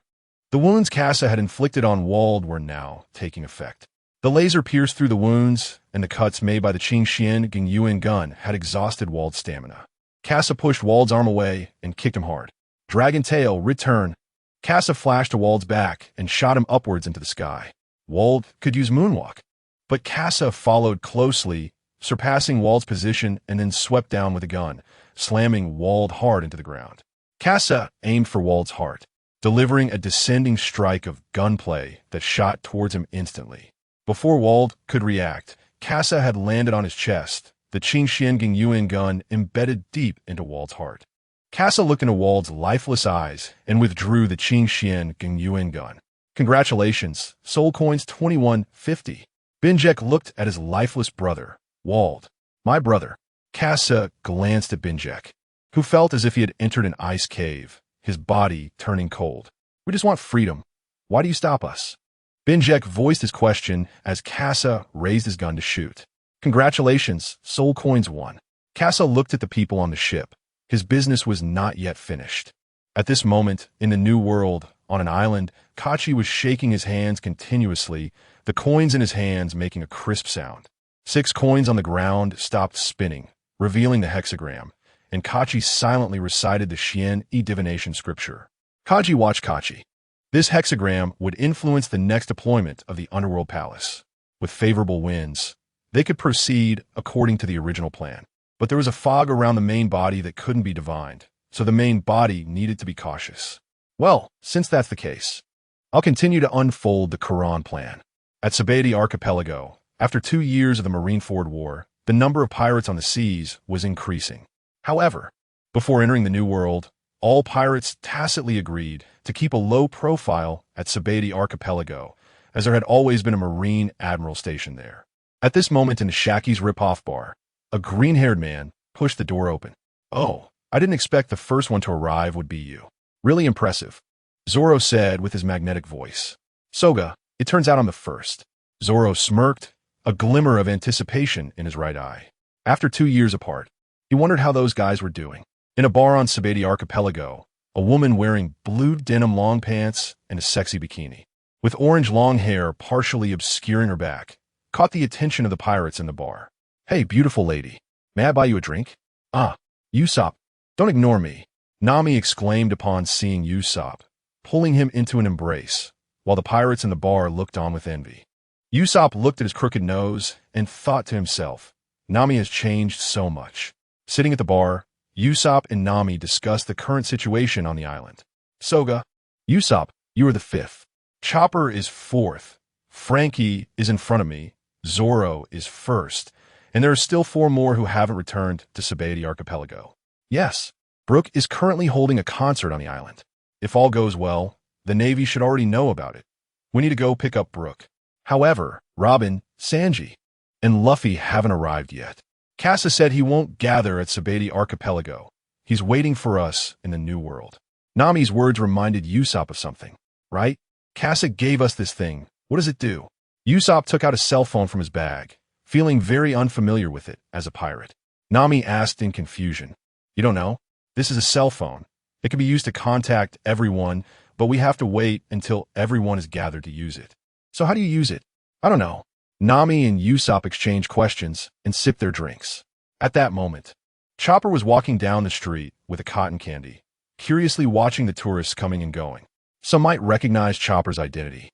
Speaker 1: the wounds Kasa had inflicted on Wald were now taking effect. The laser pierced through the wounds, and the cuts made by the Qingxian Gingyuan gun had exhausted Wald's stamina. Kasa pushed Wald's arm away and kicked him hard. Dragon Tail, return. Kasa flashed to Wald's back and shot him upwards into the sky. Wald could use Moonwalk, but Kasa followed closely, surpassing Wald's position and then swept down with a gun, slamming Wald hard into the ground. Kasa aimed for Wald's heart, delivering a descending strike of gunplay that shot towards him instantly. Before Wald could react, Kasa had landed on his chest, the Qingxian Gingyuan gun embedded deep into Wald's heart. Kasa looked into Wald's lifeless eyes and withdrew the Qingxian Gingyuan gun. Congratulations, Soul Coins 2150. Binjek looked at his lifeless brother, Wald. My brother. Kasa glanced at Binjek, who felt as if he had entered an ice cave, his body turning cold. We just want freedom. Why do you stop us? Binjek voiced his question as Kasa raised his gun to shoot. Congratulations, Soul Coins 1. Kasa looked at the people on the ship. His business was not yet finished. At this moment, in the New World, on an island, Kachi was shaking his hands continuously, the coins in his hands making a crisp sound. 6 coins on the ground stopped spinning, revealing the hexagram, and Kachi silently recited the Xian-e divination scripture. Kaji watched Kachi. This hexagram would influence the next deployment of the Underworld Palace. With favorable winds, they could proceed according to the original plan. But there was a fog around the main body that couldn't be divined, so the main body needed to be cautious. Well, since that's the case, I'll continue to unfold the Quran plan. At Sabeti Archipelago, after 2 years of the Marineford War, the number of pirates on the seas was increasing. However, before entering the New World, all pirates tacitly agreed to keep a low profile at Sabeti Archipelago, as there had always been a Marine admiral stationed there. At this moment in the Shaki's Rip-Off Bar, a green-haired man pushed the door open. Oh, I didn't expect the first one to arrive would be you. Really impressive, Zoro said with his magnetic voice. Soga, it turns out I'm the first. Zoro smirked, a glimmer of anticipation in his right eye. After 2 years apart, he wondered how those guys were doing. In a bar on the archipelago, a woman wearing blue denim long pants and a sexy bikini, with orange long hair partially obscuring her back, caught the attention of the pirates in the bar. "Hey, beautiful lady, may I buy you a drink?" "Ah, Usopp, don't ignore me," Nami exclaimed upon seeing Usopp, pulling him into an embrace, while the pirates in the bar looked on with envy. Usopp looked at his crooked nose and thought to himself, Nami has changed so much. Sitting at the bar, Usopp and Nami discussed the current situation on the island. "Soga, Usopp, you are the 5th. Chopper is 4th. Frankie is in front of me. Zoro is 1st. And there are still 4 more who haven't returned to the archipelago. Yes, Brook is currently holding a concert on the island. If all goes well, the Navy should already know about it. We need to go pick up Brook. However, Robin, Sanji, and Luffy haven't arrived yet. Casa said he won't gather at the archipelago. He's waiting for us in the New World." Nami's words reminded Usopp of something. "Right? Casa gave us this thing. What does it do?" Usopp took out a cell phone from his bag, feeling very unfamiliar with it as a pirate. Nami asked in confusion. "You don't know? This is a cell phone. It can be used to contact everyone, but we have to wait until everyone is gathered to use it." "So how do you use it?" "I don't know." Nami and Usopp exchanged questions and sipped their drinks. At that moment, Chopper was walking down the street with a cotton candy, curiously watching the tourists coming and going. Some might recognize Chopper's identity,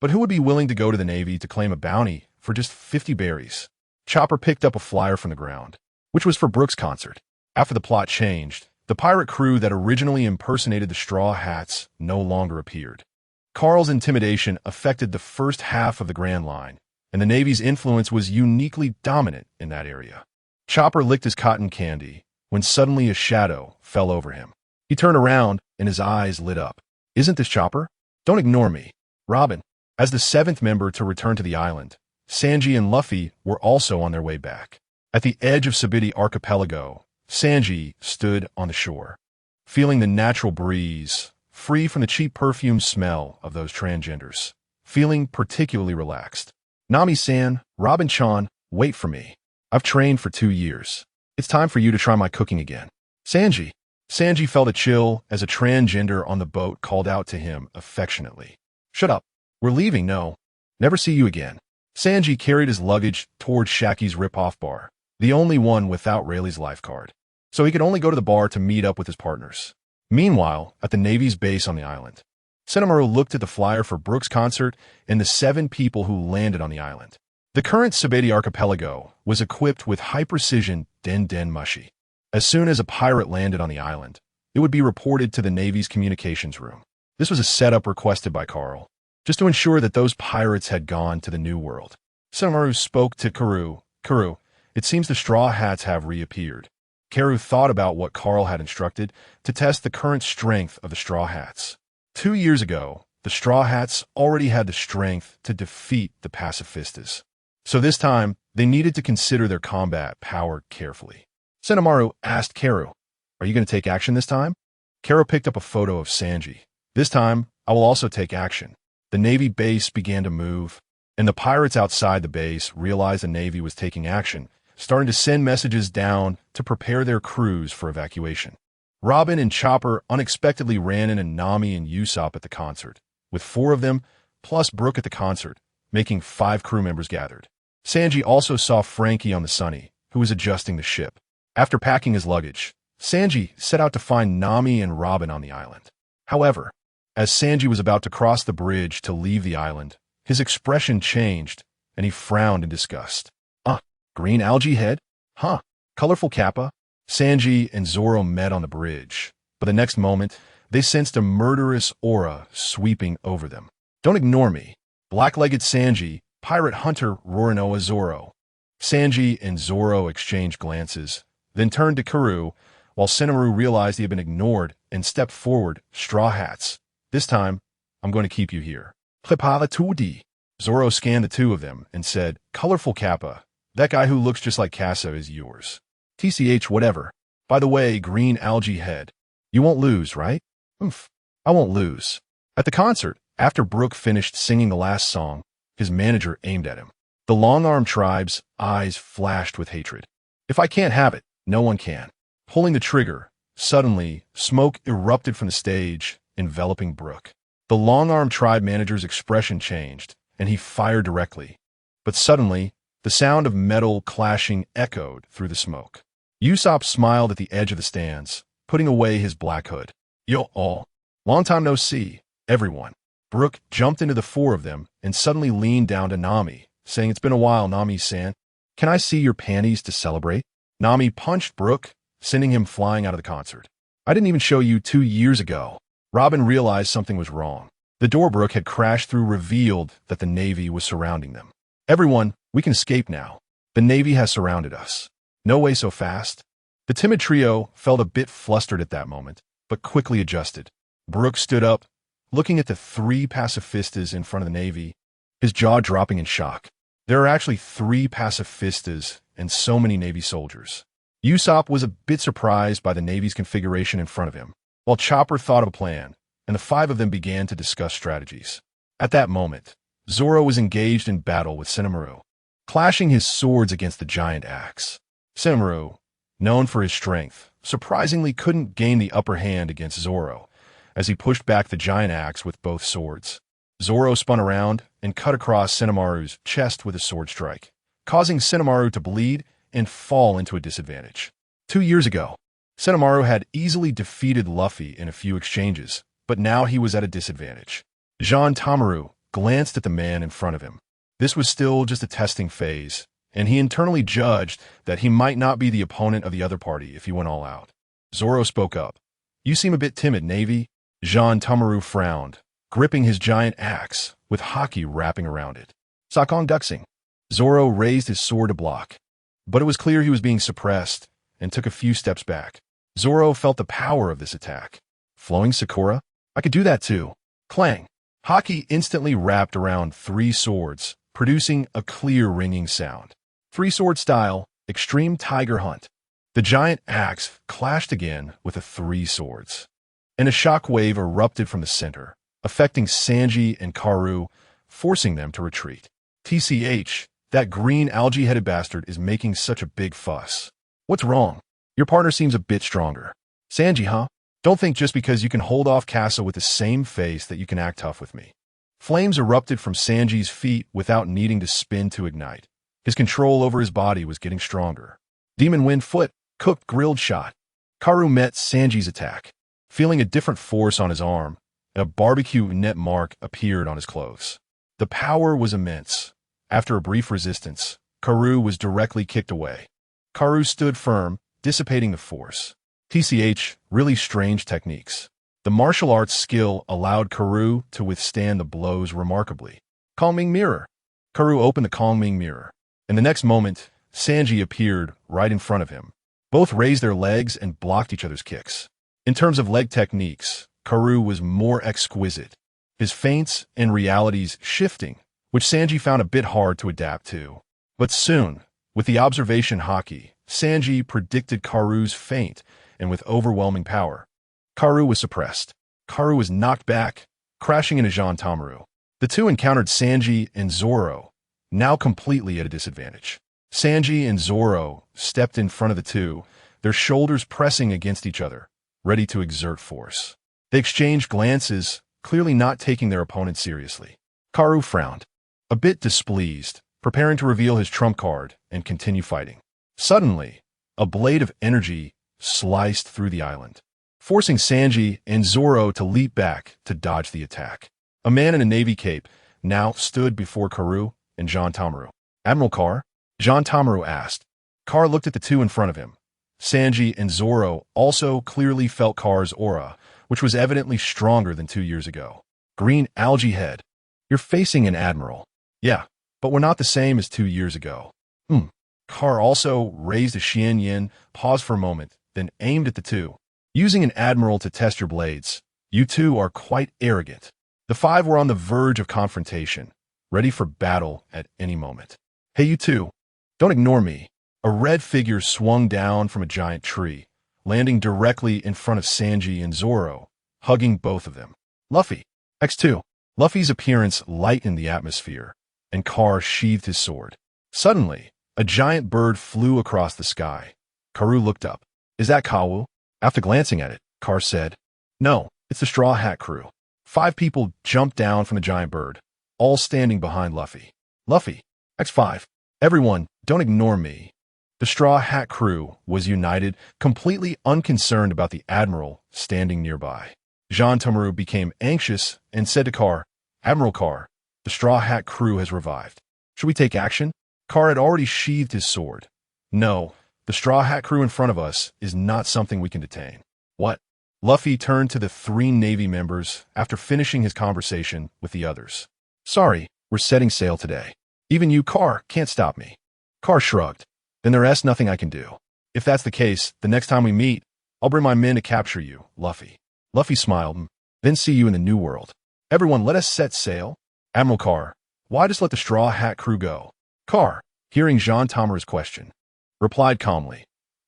Speaker 1: but who would be willing to go to the Navy to claim a bounty for just 50 berries? Chopper picked up a flyer from the ground, which was for Brook's concert. After the plot changed, the pirate crew that originally impersonated the Straw Hats no longer appeared. Carl's intimidation affected the first half of the Grand Line, and the Navy's influence was uniquely dominant in that area. Chopper licked his cotton candy when suddenly a shadow fell over him. He turned around and his eyes lit up. "Isn't this Chopper? Don't ignore me." Robin, as the 7th member to return to the island, Sanji and Luffy were also on their way back. At the edge of the archipelago, Sanji stood on the shore, feeling the natural breeze, free from the cheap perfume smell of those transgenders, feeling particularly relaxed. "Nami-san, Robin-chan, wait for me. I've trained for 2 years. It's time for you to try my cooking again." "Sanji." Sanji felt a chill as a transgender on the boat called out to him affectionately. "Shut up. We're leaving, no. Never see you again." Sanji carried his luggage toward Shaki's rip-off bar, the only one without Rayleigh's life card, so he could only go to the bar to meet up with his partners. Meanwhile, at the Navy's base on the island, Senamaru looked at the flyer for Brook's concert and the 7 people who landed on the island. The current the archipelago was equipped with high-precision den mushi. As soon as a pirate landed on the island, it would be reported to the Navy's communications room. This was a setup requested by Carl, just to ensure that those pirates had gone to the New World. Senamaru spoke to Karu. "Karu, it seems the Straw Hats have reappeared." Karu thought about what Carl had instructed to test the current strength of the Straw Hats. 2 years ago, the Straw Hats already had the strength to defeat the pacifistas. So this time, they needed to consider their combat power carefully. Senamaru asked Karu, "Are you going to take action this time?" Karu picked up a photo of Sanji. "This time, I will also take action." The Navy base began to move, and the pirates outside the base realized the Navy was taking action, starting to send messages down to prepare their crews for evacuation. Robin and Chopper unexpectedly ran into Nami and Usopp at the concert, with 4 of them, plus Brook at the concert, making 5 crew members gathered. Sanji also saw Frankie on the Sunny, who was adjusting the ship. After packing his luggage, Sanji set out to find Nami and Robin on the island. However, as Sanji was about to cross the bridge to leave the island, his expression changed, and he frowned in disgust. Green algae head? Huh, colorful kappa?" Sanji and Zoro met on the bridge, but the next moment, they sensed a murderous aura sweeping over them. "Don't ignore me." Black-legged Sanji, pirate hunter Roronoa Zoro. Sanji and Zoro exchanged glances, then turned to Karu, while Senamaru realized he had been ignored and stepped forward. "Straw Hats. This time, I'm going to keep you here." Zoro scanned the 2 of them and said, "Colorful kappa. That guy who looks just like Casa is yours. TCH whatever. By the way, green algae head. You won't lose, right?" "I won't lose." At the concert, after Brook finished singing the last song, his manager aimed at him. The long-armed tribe's eyes flashed with hatred. If I can't have it, no one can. Pulling the trigger, suddenly, smoke erupted from the stage, enveloping Brook. The long-armed tribe manager's expression changed, and he fired directly. But suddenly, the sound of metal clashing echoed through the smoke. Usopp smiled at the edge of the stands, putting away his black hood. Yo all. Long time no see, everyone. Brook jumped into the four of them and suddenly leaned down to Nami, saying, "It's been a while, Nami-san. Can I see your panties to celebrate?" Nami punched Brook, sending him flying out of the concert. "I didn't even show you 2 years ago." Robin realized something was wrong. The door Brook had crashed through revealed that the Navy was surrounding them. "Everyone, we can escape now. The Navy has surrounded us." "No way so fast." The timid trio felt a bit flustered at that moment, but quickly adjusted. Brook stood up, looking at the 3 pacifistas in front of the Navy, his jaw dropping in shock. There are actually 3 pacifistas and so many Navy soldiers. Usopp was a bit surprised by the Navy's configuration in front of him, while Chopper thought of a plan, and the 5 of them began to discuss strategies. At that moment, Zoro was engaged in battle with Senamaru, clashing his swords against the giant axe. Senamaru, known for his strength, surprisingly couldn't gain the upper hand against Zoro, as he pushed back the giant axe with both swords. Zoro spun around and cut across Senamaru's chest with a sword strike, causing Senamaru to bleed and fall into a disadvantage. 2 years ago, Senamaru had easily defeated Luffy in a few exchanges, but now he was at a disadvantage. Jean Tamaru glanced at the man in front of him. This was still just a testing phase, and he internally judged that he might not be the opponent of the other party if he went all out. Zoro spoke up. "You seem a bit timid, Navy." Jean Tamaru frowned, gripping his giant axe with haki wrapping around it. "Sakong Duxing." Zoro raised his sword to block, but it was clear he was being suppressed and took a few steps back. Zoro felt the power of this attack. "Flowing Sakura? I could do that too." Clang! Haki instantly wrapped around 3 swords, producing a clear ringing sound. 3-sword style, extreme tiger hunt. The giant axe clashed again with the 3 swords, and a shockwave erupted from the center, affecting Sanji and Karu, forcing them to retreat. "TCH, that green algae-headed bastard is making such a big fuss. What's wrong? Your partner seems a bit stronger." "Sanji, huh? Don't think just because you can hold off Casa with the same face that you can act tough with me." Flames erupted from Sanji's feet without needing to spin to ignite. His control over his body was getting stronger. Demon Wind Foot, cooked grilled shot. Karu met Sanji's attack, feeling a different force on his arm, and a barbecue net mark appeared on his clothes. The power was immense. After a brief resistance, Karu was directly kicked away. Karu stood firm, dissipating the force. TCH, really strange techniques. The martial arts skill allowed Karu to withstand the blows remarkably. Calming Mirror. Karu opened the Calming Mirror, and the next moment, Sanji appeared right in front of him. Both raised their legs and blocked each other's kicks. In terms of leg techniques, Karu was more exquisite, his feints and realities shifting, which Sanji found a bit hard to adapt to. But soon, with the observation haki, Sanji predicted Karu's feint, and with overwhelming power, Karu was suppressed. Karu was knocked back, crashing into Jean Tamaru. The two encountered Sanji and Zoro, now completely at a disadvantage. Sanji and Zoro stepped in front of the two, their shoulders pressing against each other, ready to exert force. They exchanged glances, clearly not taking their opponent seriously. Karu frowned, a bit displeased, preparing to reveal his trump card and continue fighting. Suddenly, a blade of energy sliced through the island, forcing Sanji and Zoro to leap back to dodge the attack. A man in a navy cape now stood before Karu and Jean Tamaru. "Admiral Carr?" Jean Tamaru asked. Carr looked at the two in front of him. Sanji and Zoro also clearly felt Carr's aura, which was evidently stronger than 2 years ago. "Green algae head. You're facing an admiral." "Yeah, but we're not the same as 2 years ago." Carr also raised a Xian Yin, paused for a moment, then aimed at the two. "Using an admiral to test your blades, you two are quite arrogant." The 5 were on the verge of confrontation, ready for battle at any moment. "Hey, you two, don't ignore me." A red figure swung down from a giant tree, landing directly in front of Sanji and Zoro, hugging both of them. "Luffy." X2. Luffy's appearance lightened the atmosphere, and Carr sheathed his sword. Suddenly, A giant bird flew across the sky. Karoo looked up. Is that Kawu? After glancing at it, Kar said, No, it's the Straw Hat Crew. 5 people jumped down from the giant bird, all standing behind Luffy. Luffy, X5. Everyone, don't ignore me. The Straw Hat Crew was united, completely unconcerned about the Admiral standing nearby. Jean Tomaru became anxious and said to Kar, Admiral Kar, the Straw Hat Crew has revived. Should we take action? Kar had already sheathed his sword. No, the Straw Hat Crew in front of us is not something we can detain. What? Luffy turned to the 3 Navy members after finishing his conversation with the others. Sorry, we're setting sail today. Even you, Kar, can't stop me. Kar shrugged. Then there's nothing I can do. If that's the case, the next time we meet, I'll bring my men to capture you, Luffy. Luffy smiled. Then see you in the New World. Everyone, let us set sail. Admiral Kar, why just let the Straw Hat Crew go? Kar, hearing Jean Tomaru's question, replied calmly.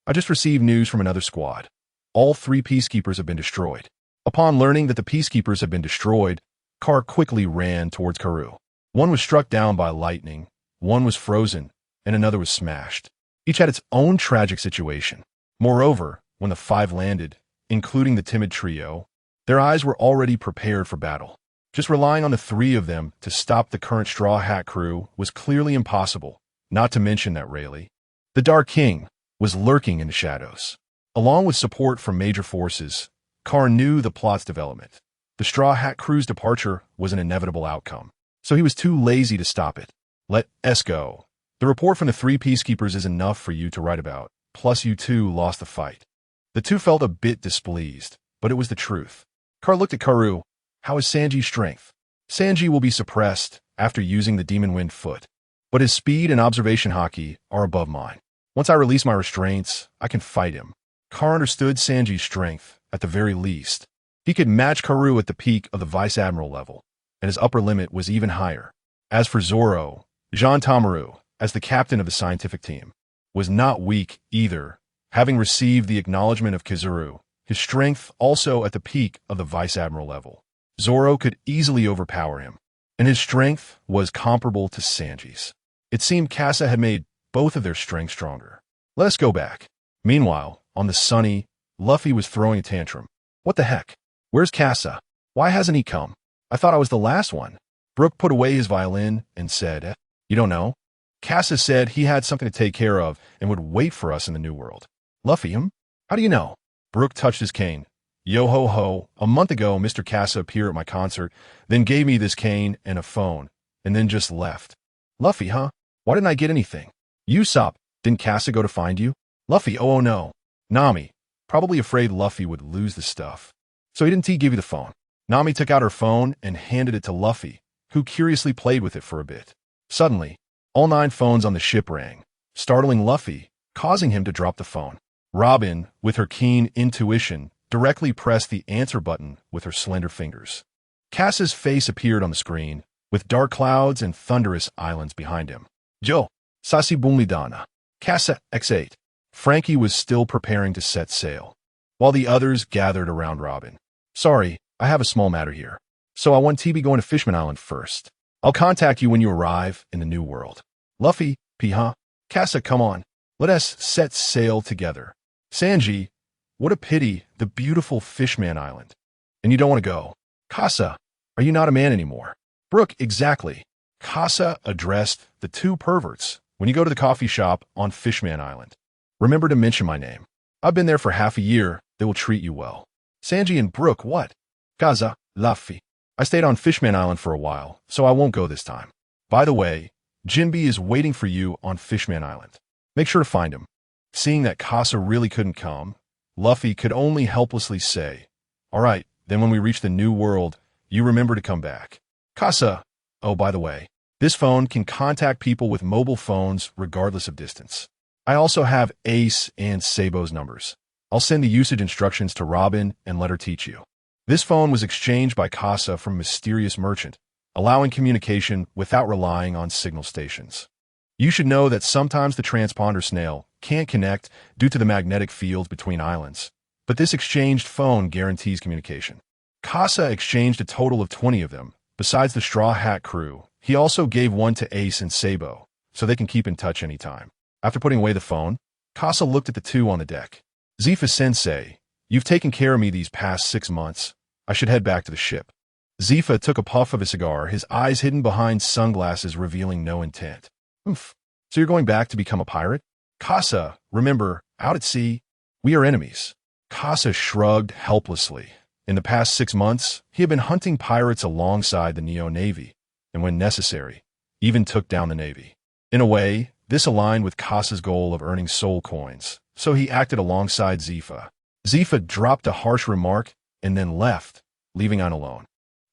Speaker 1: I just received news from another squad. All 3 peacekeepers have been destroyed. Upon learning that the peacekeepers have been destroyed, Kar quickly ran towards Karoo. One was struck down by lightning, one was frozen, and another was smashed. Each had its own tragic situation. Moreover, when the 5 landed, including the timid trio, their eyes were already prepared for battle. Just relying on the 3 of them to stop the current Straw Hat Crew was clearly impossible, not to mention that Rayleigh, the Dark King, was lurking in the shadows. Along with support from major forces, Kar knew the plot's development. The Straw Hat Crew's departure was an inevitable outcome, so he was too lazy to stop it. Let us go. The report from the 3 peacekeepers is enough for you to write about, plus you 2 lost the fight. The 2 felt a bit displeased, but it was the truth. Kar looked at Karoo. How is Sanji's strength? Sanji will be suppressed after using the Demon Wind Foot, but his speed and observation haki are above mine. Once I release my restraints, I can fight him. Kar understood Sanji's strength, at the very least. He could match Karoo at the peak of the Vice Admiral level, and his upper limit was even higher. As for Zoro, Jean Tomaru, as the captain of the scientific team, was not weak either, having received the acknowledgement of Kizaru, his strength also at the peak of the Vice Admiral level. Zoro could easily overpower him, and his strength was comparable to Sanji's. It seemed Casa had made both of their strengths stronger. Let us go back. Meanwhile, on the Sunny, Luffy was throwing a tantrum. What the heck? Where's Casa? Why hasn't he come? I thought I was the last one. Brook put away his violin and said, You don't know? Casa said he had something to take care of and would wait for us in the New World. Luffy, how do you know? Brook touched his cane. Yo ho ho, a month ago Mr. Casa appeared at my concert, then gave me this cane and a phone, and then just left. Luffy, huh? Why didn't I get anything? Usopp, didn't Casa go to find you? Luffy, oh no. Nami, probably afraid Luffy would lose the stuff. So he didn't give you the phone. Nami took out her phone and handed it to Luffy, who curiously played with it for a bit. Suddenly, all 9 phones on the ship rang, startling Luffy, causing him to drop the phone. Robin, with her keen intuition, directly pressed the answer button with her slender fingers. Cass's face appeared on the screen, with dark clouds and thunderous islands behind him. Joe, Sasi Bumidana, Casa X8. Frankie was still preparing to set sail, while the others gathered around Robin. Sorry, I have a small matter here. So I want TB going to Fishman Island first. I'll contact you when you arrive in the New World. Luffy, Piha, Casa, come on. Let us set sail together. Sanji, what a pity, the beautiful Fishman Island. And you don't want to go. Casa, are you not a man anymore? Brook, exactly. Casa addressed the 2 perverts. When you go to the coffee shop on Fishman Island, remember to mention my name. I've been there for half a year. They will treat you well. Sanji and Brook, what? Casa, Luffy. I stayed on Fishman Island for a while, so I won't go this time. By the way, Jinbe is waiting for you on Fishman Island. Make sure to find him. Seeing that Casa really couldn't come, Luffy could only helplessly say, All right, then when we reach the New World, you remember to come back. Casa, oh, by the way, this phone can contact people with mobile phones regardless of distance. I also have Ace and Sabo's numbers. I'll send the usage instructions to Robin and let her teach you. This phone was exchanged by Casa from Mysterious Merchant, allowing communication without relying on signal stations. You should know that sometimes the transponder snail can't connect due to the magnetic fields between islands, but this exchanged phone guarantees communication. Casa exchanged a total of 20 of them. Besides the Straw Hat Crew, he also gave one to Ace and Sabo, so they can keep in touch anytime. After putting away the phone, Kasa looked at the two on the deck. Zifa-sensei, you've taken care of me these past 6 months. I should head back to the ship. Zifa took a puff of his cigar, his eyes hidden behind sunglasses revealing no intent. Oof. So you're going back to become a pirate? Kasa, remember, out at sea, we are enemies. Kasa shrugged helplessly. In the past 6 months, he had been hunting pirates alongside the Neo Navy, and when necessary, even took down the Navy. In a way, this aligned with Kasa's goal of earning soul coins, so he acted alongside Zifa. Zifa dropped a harsh remark and then left, leaving Ein alone.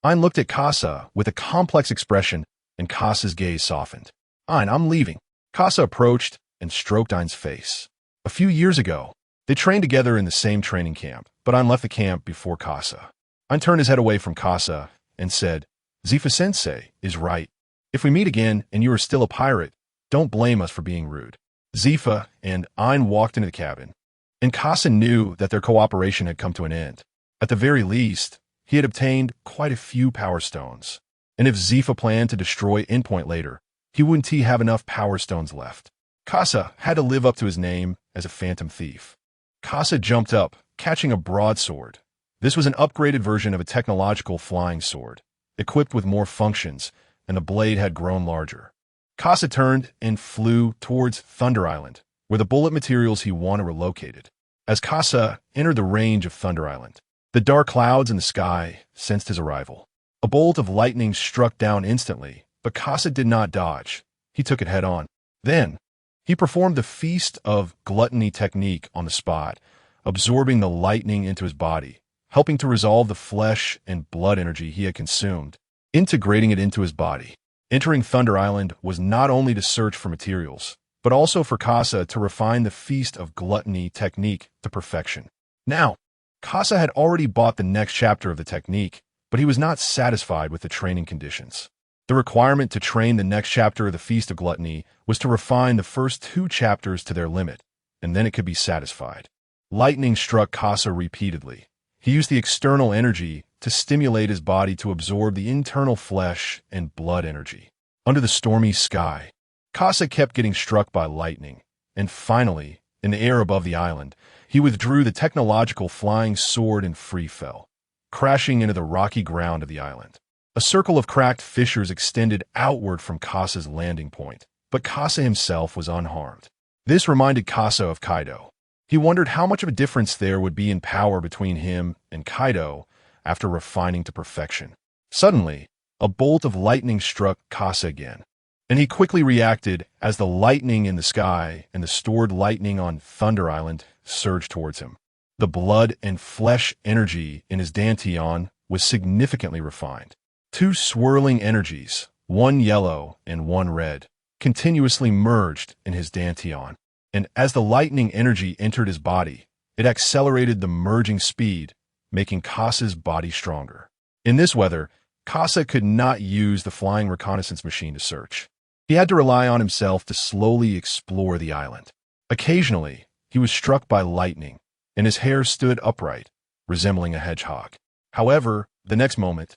Speaker 1: Ein looked at Kasa with a complex expression, and Kasa's gaze softened. Ein, I'm leaving. Kasa approached and stroked Ein's face. A few years ago, they trained together in the same training camp, but Ein left the camp before Kasa. Ein turned his head away from Kasa and said, Zifa-sensei is right. If we meet again and you are still a pirate, don't blame us for being rude. Zifa and Ein walked into the cabin, and Kasa knew that their cooperation had come to an end. At the very least, he had obtained quite a few power stones, and if Zifa planned to destroy Endpoint later, he wouldn't have enough power stones left. Kasa had to live up to his name as a phantom thief. Kasa jumped up, catching a broadsword. This was an upgraded version of a technological flying sword, equipped with more functions, and the blade had grown larger. Kasa turned and flew towards Thunder Island, where the bullet materials he wanted were located. As Kasa entered the range of Thunder Island, the dark clouds in the sky sensed his arrival. A bolt of lightning struck down instantly, but Kasa did not dodge. He took it head-on. Then, he performed the Feast of Gluttony technique on the spot, absorbing the lightning into his body, helping to resolve the flesh and blood energy he had consumed, integrating it into his body. Entering Thunder Island was not only to search for materials, but also for Kasa to refine the Feast of Gluttony technique to perfection. Now, Kasa had already bought the next chapter of the technique, but he was not satisfied with the training conditions. The requirement to train the next chapter of the Feast of Gluttony was to refine the first 2 chapters to their limit, and then it could be satisfied. Lightning struck Kasa repeatedly. He used the external energy to stimulate his body to absorb the internal flesh and blood energy. Under the stormy sky, Kasa kept getting struck by lightning, and finally, in the air above the island, he withdrew the technological flying sword and free fell, crashing into the rocky ground of the island. A circle of cracked fissures extended outward from Kasa's landing point, but Kasa himself was unharmed. This reminded Kasa of Kaido. He wondered how much of a difference there would be in power between him and Kaido after refining to perfection. Suddenly, a bolt of lightning struck Kasa again, and he quickly reacted as the lightning in the sky and the stored lightning on Thunder Island surged towards him. The blood and flesh energy in his dantian was significantly refined. 2 swirling energies, one yellow and one red, continuously merged in his dantian, and as the lightning energy entered his body, it accelerated the merging speed, making Kasa's body stronger. In this weather, Kasa could not use the flying reconnaissance machine to search. He had to rely on himself to slowly explore the island. Occasionally, he was struck by lightning, and his hair stood upright, resembling a hedgehog. However, the next moment,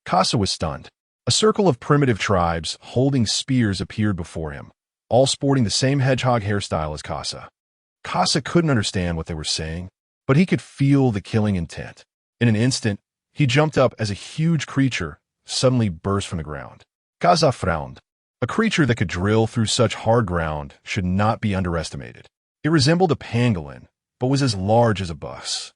Speaker 1: Kasa was stunned. A circle of primitive tribes holding spears appeared before him, all sporting the same hedgehog hairstyle as Kasa. Kasa couldn't understand what they were saying, but he could feel the killing intent. In an instant, he jumped up as a huge creature suddenly burst from the ground. Kasa frowned. A creature that could drill through such hard ground should not be underestimated. It resembled a pangolin, but was as large as a bus.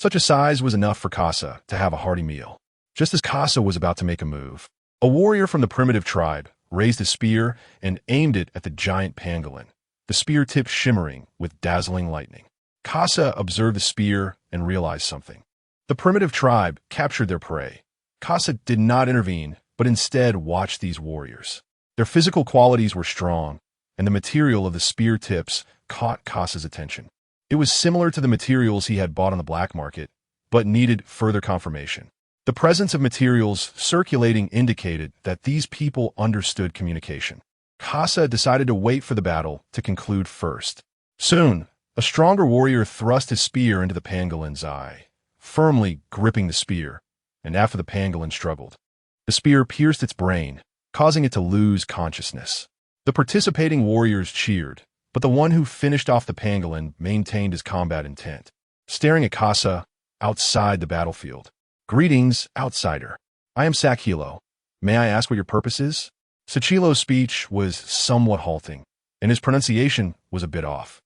Speaker 1: Such a size was enough for Kasa to have a hearty meal. Just as Kasa was about to make a move, a warrior from the primitive tribe raised a spear and aimed it at the giant pangolin, the spear tip shimmering with dazzling lightning. Kasa observed the spear and realized something. The primitive tribe captured their prey. Kasa did not intervene, but instead watched these warriors. Their physical qualities were strong, and the material of the spear tips caught Kasa's attention. It was similar to the materials he had bought on the black market, but needed further confirmation. The presence of materials circulating indicated that these people understood communication. Kasa decided to wait for the battle to conclude first. Soon, a stronger warrior thrust his spear into the pangolin's eye, firmly gripping the spear, and after the pangolin struggled, the spear pierced its brain, causing it to lose consciousness. The participating warriors cheered, but the one who finished off the pangolin maintained his combat intent, staring at Casa outside the battlefield. "Greetings, outsider. I am Sakhilo. May I ask what your purpose is?" Sachilo's speech was somewhat halting, and his pronunciation was a bit off.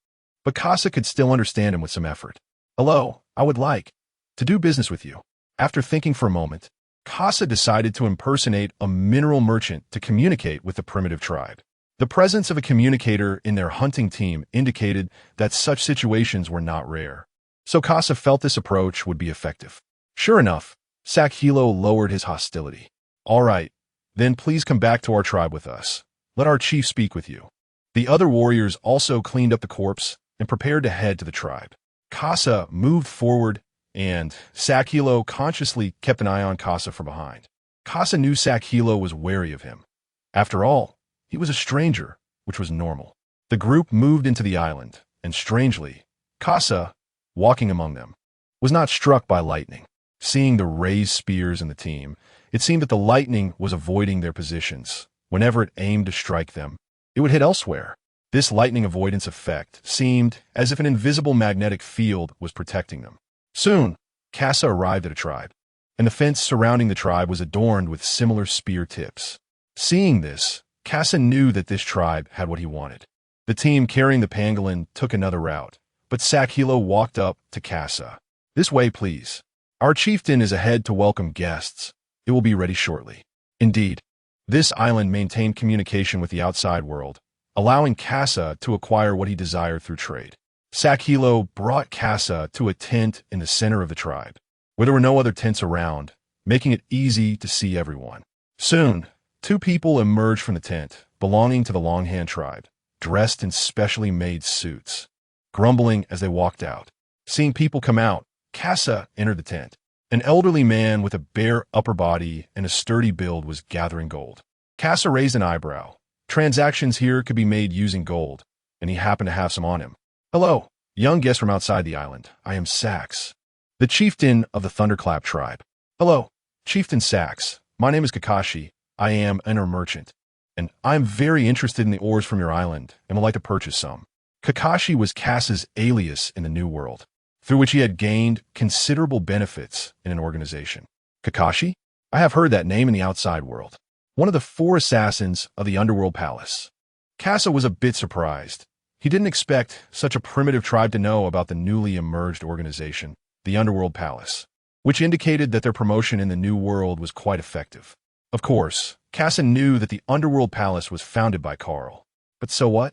Speaker 1: But Casa could still understand him with some effort. "Hello, I would like to do business with you." After thinking for a moment, Casa decided to impersonate a mineral merchant to communicate with the primitive tribe. The presence of a communicator in their hunting team indicated that such situations were not rare. So Casa felt this approach would be effective. Sure enough, Sakhilo lowered his hostility. "All right, then please come back to our tribe with us. Let our chief speak with you." The other warriors also cleaned up the corpse and prepared to head to the tribe. Casa moved forward, and Sakhilo consciously kept an eye on Casa from behind. Casa knew Sakhilo was wary of him. After all, he was a stranger, which was normal. The group moved into the island, and strangely, Casa, walking among them, was not struck by lightning. Seeing the raised spears in the team, it seemed that the lightning was avoiding their positions. Whenever it aimed to strike them, it would hit elsewhere. This lightning avoidance effect seemed as if an invisible magnetic field was protecting them. Soon, Casa arrived at a tribe, and the fence surrounding the tribe was adorned with similar spear tips. Seeing this, Casa knew that this tribe had what he wanted. The team carrying the pangolin took another route, but Sakhilo walked up to Casa. "This way, please. Our chieftain is ahead to welcome guests. It will be ready shortly." Indeed, this island maintained communication with the outside world, allowing Casa to acquire what he desired through trade. Sakhilo brought Casa to a tent in the center of the tribe, where there were no other tents around, making it easy to see everyone. Soon, two people emerged from the tent, belonging to the Longhand tribe, dressed in specially made suits, grumbling as they walked out. Seeing people come out, Casa entered the tent. An elderly man with a bare upper body and a sturdy build was gathering gold. Casa raised an eyebrow. Transactions here could be made using gold, and he happened to have some on him. "Hello, young guest from outside the island. I am Sax, the chieftain of the Thunderclap tribe." "Hello, Chieftain Sax. My name is Kakashi. I am an ore merchant, and I'm very interested in the ores from your island and would like to purchase some." Kakashi was Casa's alias in the New World, through which he had gained considerable benefits in an organization. "Kakashi? I have heard that name in the outside world. One of the 4 assassins of the Underworld Palace." Casa was a bit surprised. He didn't expect such a primitive tribe to know about the newly emerged organization, the Underworld Palace, which indicated that their promotion in the New World was quite effective. Of course, Casa knew that the Underworld Palace was founded by Carl. But so what?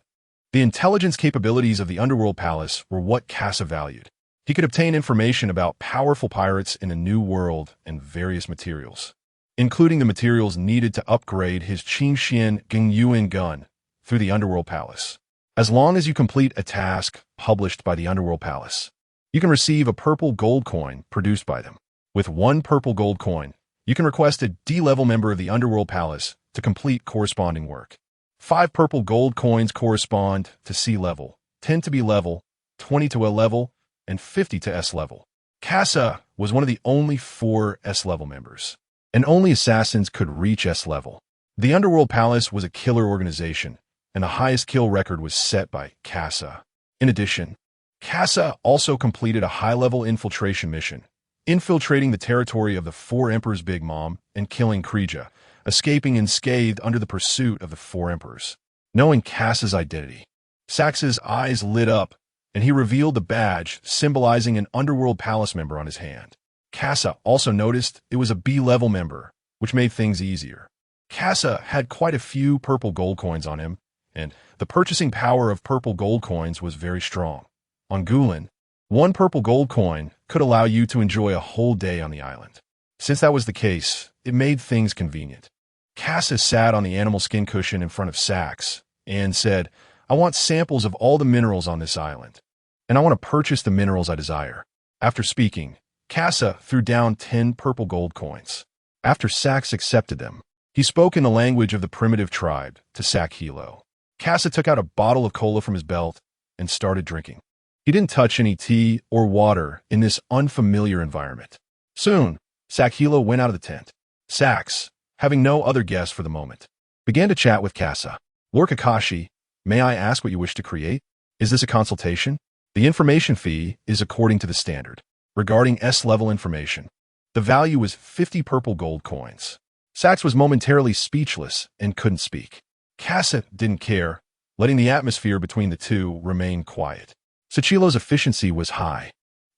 Speaker 1: The intelligence capabilities of the Underworld Palace were what Casa valued. He could obtain information about powerful pirates in the New World and various materials, including the materials needed to upgrade his Qingxian Gingyuan gun through the Underworld Palace. As long as you complete a task published by the Underworld Palace, you can receive a purple gold coin produced by them. With 1 purple gold coin, you can request a D-level member of the Underworld Palace to complete corresponding work. 5 purple gold coins correspond to C level, 10 to B level, 20 to A level, and 50 to S level. Casa was one of the only 4 S level members, and only assassins could reach S level. The Underworld Palace was a killer organization, and the highest kill record was set by Casa. In addition, Casa also completed a high-level infiltration mission, infiltrating the territory of the 4 Emperors' Big Mom and killing Krija, escaping unscathed under the pursuit of the 4 Emperors. Knowing Casa's identity, Sax's eyes lit up, and he revealed the badge symbolizing an Underworld Palace member on his hand. Casa also noticed it was a B-level member, which made things easier. Casa had quite a few purple gold coins on him, and the purchasing power of purple gold coins was very strong. On Gulen, 1 purple gold coin could allow you to enjoy a whole day on the island. Since that was the case, it made things convenient. Casa sat on the animal skin cushion in front of Sax and said, "I want samples of all the minerals on this island, and I want to purchase the minerals I desire." After speaking, Casa threw down 10 purple gold coins. After Sax accepted them, he spoke in the language of the primitive tribe to Sakhilo. Casa took out a bottle of cola from his belt and started drinking. He didn't touch any tea or water in this unfamiliar environment. Soon, Sakhilo went out of the tent. Sax, having no other guests for the moment, began to chat with Casa. "Lord Kakashi, May I ask what you wish to create? Is this a consultation? The information fee is according to the standard. Regarding S-level information, the value was 50 purple gold coins. Sax was momentarily speechless and couldn't speak. Casa didn't care, letting the atmosphere between the two remain quiet. Sachilo's efficiency was high,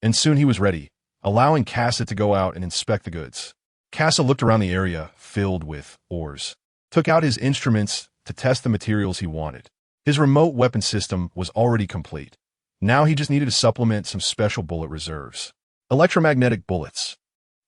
Speaker 1: and soon he was ready, allowing Casa to go out and inspect the goods. Casa looked around the area filled with ores, took out his instruments to test the materials he wanted. His remote weapon system was already complete. Now he just needed to supplement some special bullet reserves. Electromagnetic bullets.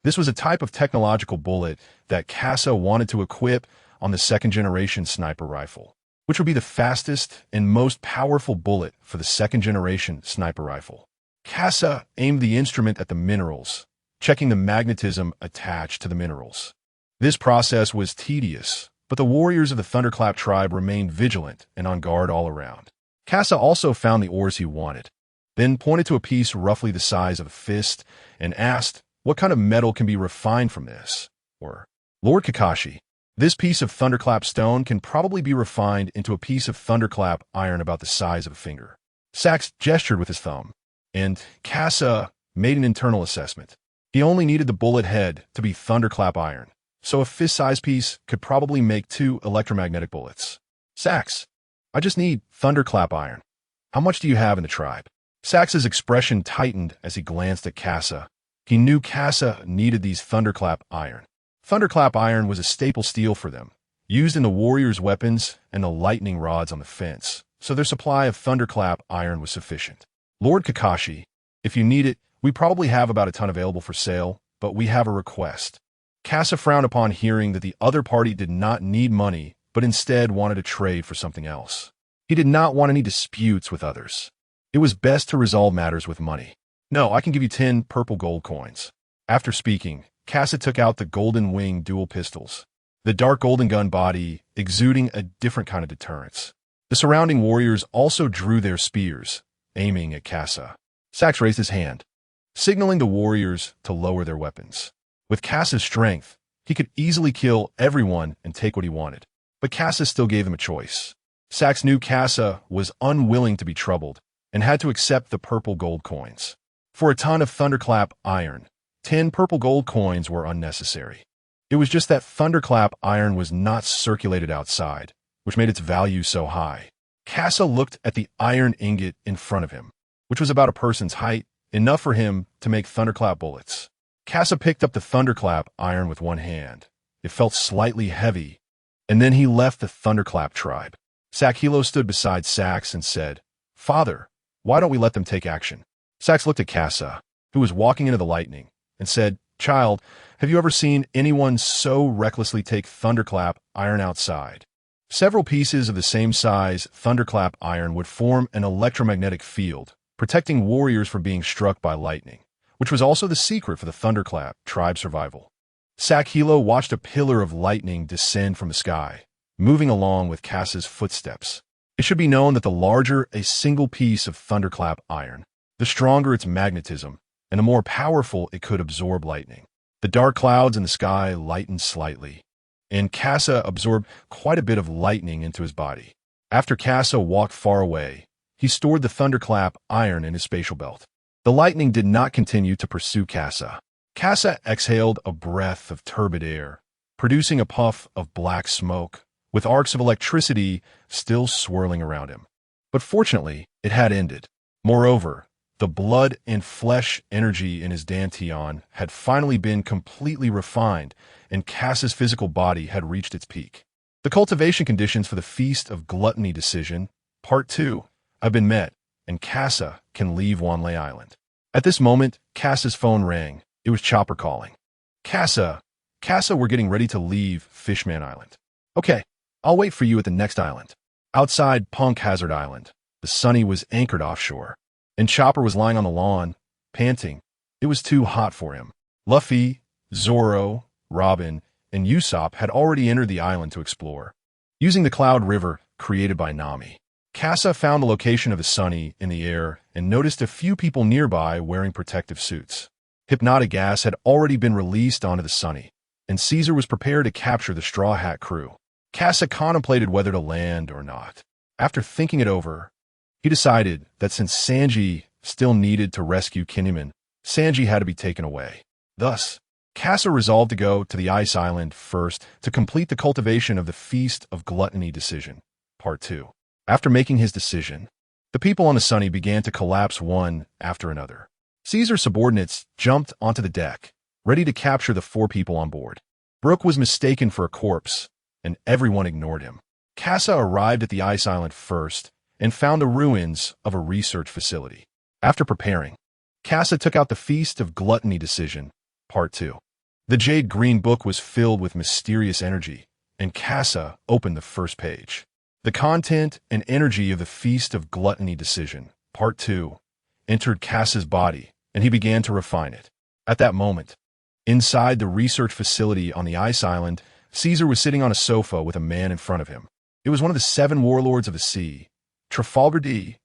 Speaker 1: This was a type of technological bullet that Casa wanted to equip on the second-generation sniper rifle, which would be the fastest and most powerful bullet for the second-generation sniper rifle. Casa aimed the instrument at the minerals, checking the magnetism attached to the minerals. This process was tedious, but the warriors of the Thunderclap tribe remained vigilant and on guard all around. Casa also found the ores he wanted, then pointed to a piece roughly the size of a fist and asked, "What kind of metal can be refined from this?" Or, "Lord Kakashi, this piece of Thunderclap stone can probably be refined into a piece of Thunderclap iron about the size of a finger." Sax gestured with his thumb, and Casa made an internal assessment. He only needed the bullet head to be Thunderclap iron, so a fist-sized piece could probably make 2 electromagnetic bullets. "Sax, I just need Thunderclap iron. How much do you have in the tribe?" Sax's expression tightened as he glanced at Casa. He knew Casa needed these Thunderclap iron. Thunderclap iron was a staple steel for them, used in the warriors' weapons and the lightning rods on the fence, so their supply of Thunderclap iron was sufficient. "Lord Kakashi, if you need it, we probably have about a ton available for sale, but we have a request." Casa frowned upon hearing that the other party did not need money, but instead wanted to trade for something else. He did not want any disputes with others. It was best to resolve matters with money. "No, I can give you 10 purple gold coins." After speaking, Casa took out the Golden Wing dual pistols, the dark golden gun body exuding a different kind of deterrence. The surrounding warriors also drew their spears, aiming at Casa. Sax raised his hand, signaling the warriors to lower their weapons. With Casa's strength, he could easily kill everyone and take what he wanted. But Casa still gave them a choice. Sax knew Casa was unwilling to be troubled and had to accept the purple gold coins. For a ton of Thunderclap iron, 10 purple gold coins were unnecessary. It was just that Thunderclap iron was not circulated outside, which made its value so high. Casa looked at the iron ingot in front of him, which was about a person's height, enough for him to make Thunderclap bullets. Casa picked up the Thunderclap iron with one hand. It felt slightly heavy, and then he left the Thunderclap tribe. Sakhilo stood beside Sax and said, "Father, why don't we let them take action?" Sax looked at Casa, who was walking into the lightning, and said, "Child, have you ever seen anyone so recklessly take Thunderclap iron outside?" Several pieces of the same size Thunderclap iron would form an electromagnetic field, protecting warriors from being struck by lightning, which was also the secret for the Thunderclap tribe survival. Sakhilo watched a pillar of lightning descend from the sky, moving along with Casa's footsteps. It should be known that the larger a single piece of Thunderclap iron, the stronger its magnetism, and the more powerful it could absorb lightning. The dark clouds in the sky lightened slightly, and Casa absorbed quite a bit of lightning into his body. After Casa walked far away, he stored the Thunderclap iron in his spatial belt. The lightning did not continue to pursue Casa. Casa exhaled a breath of turbid air, producing a puff of black smoke, with arcs of electricity still swirling around him. But fortunately, it had ended. Moreover, the blood and flesh energy in his dantian had finally been completely refined, and Casa's physical body had reached its peak. The cultivation conditions for the Feast of Gluttony decision, Part 2, have been met, and Casa can leave Wanlei Island. At this moment, Casa's phone rang. It was Chopper calling. Casa, we're getting ready to leave Fishman Island." "Okay, I'll wait for you at the next island." Outside Punk Hazard Island, the Sunny was anchored offshore, and Chopper was lying on the lawn, panting. It was too hot for him. Luffy, Zoro, Robin, and Usopp had already entered the island to explore, using the Cloud River created by Nami. Casa found the location of the Sunny in the air and noticed a few people nearby wearing protective suits. Hypnotic gas had already been released onto the Sunny, and Caesar was prepared to capture the Straw Hat crew. Casa contemplated whether to land or not. After thinking it over, he decided that since Sanji still needed to rescue Kinemon, Sanji had to be taken away. Thus, Casa resolved to go to the Ice Island first to complete the cultivation of the Feast of Gluttony decision, Part 2. After making his decision, the people on the Sunny began to collapse one after another. Caesar's subordinates jumped onto the deck, ready to capture the 4 people on board. Brook was mistaken for a corpse, and everyone ignored him. Casa arrived at the Ice Island first and found the ruins of a research facility. After preparing, Casa took out the Feast of Gluttony decision, Part 2. The Jade Green book was filled with mysterious energy, and Casa opened the first page. The content and energy of the Feast of Gluttony decision, Part 2, entered Casa's body, and he began to refine it. At that moment, inside the research facility on the Ice Island, Caesar was sitting on a sofa with a man in front of him. It was one of the 7 warlords of the sea, Trafalgar D.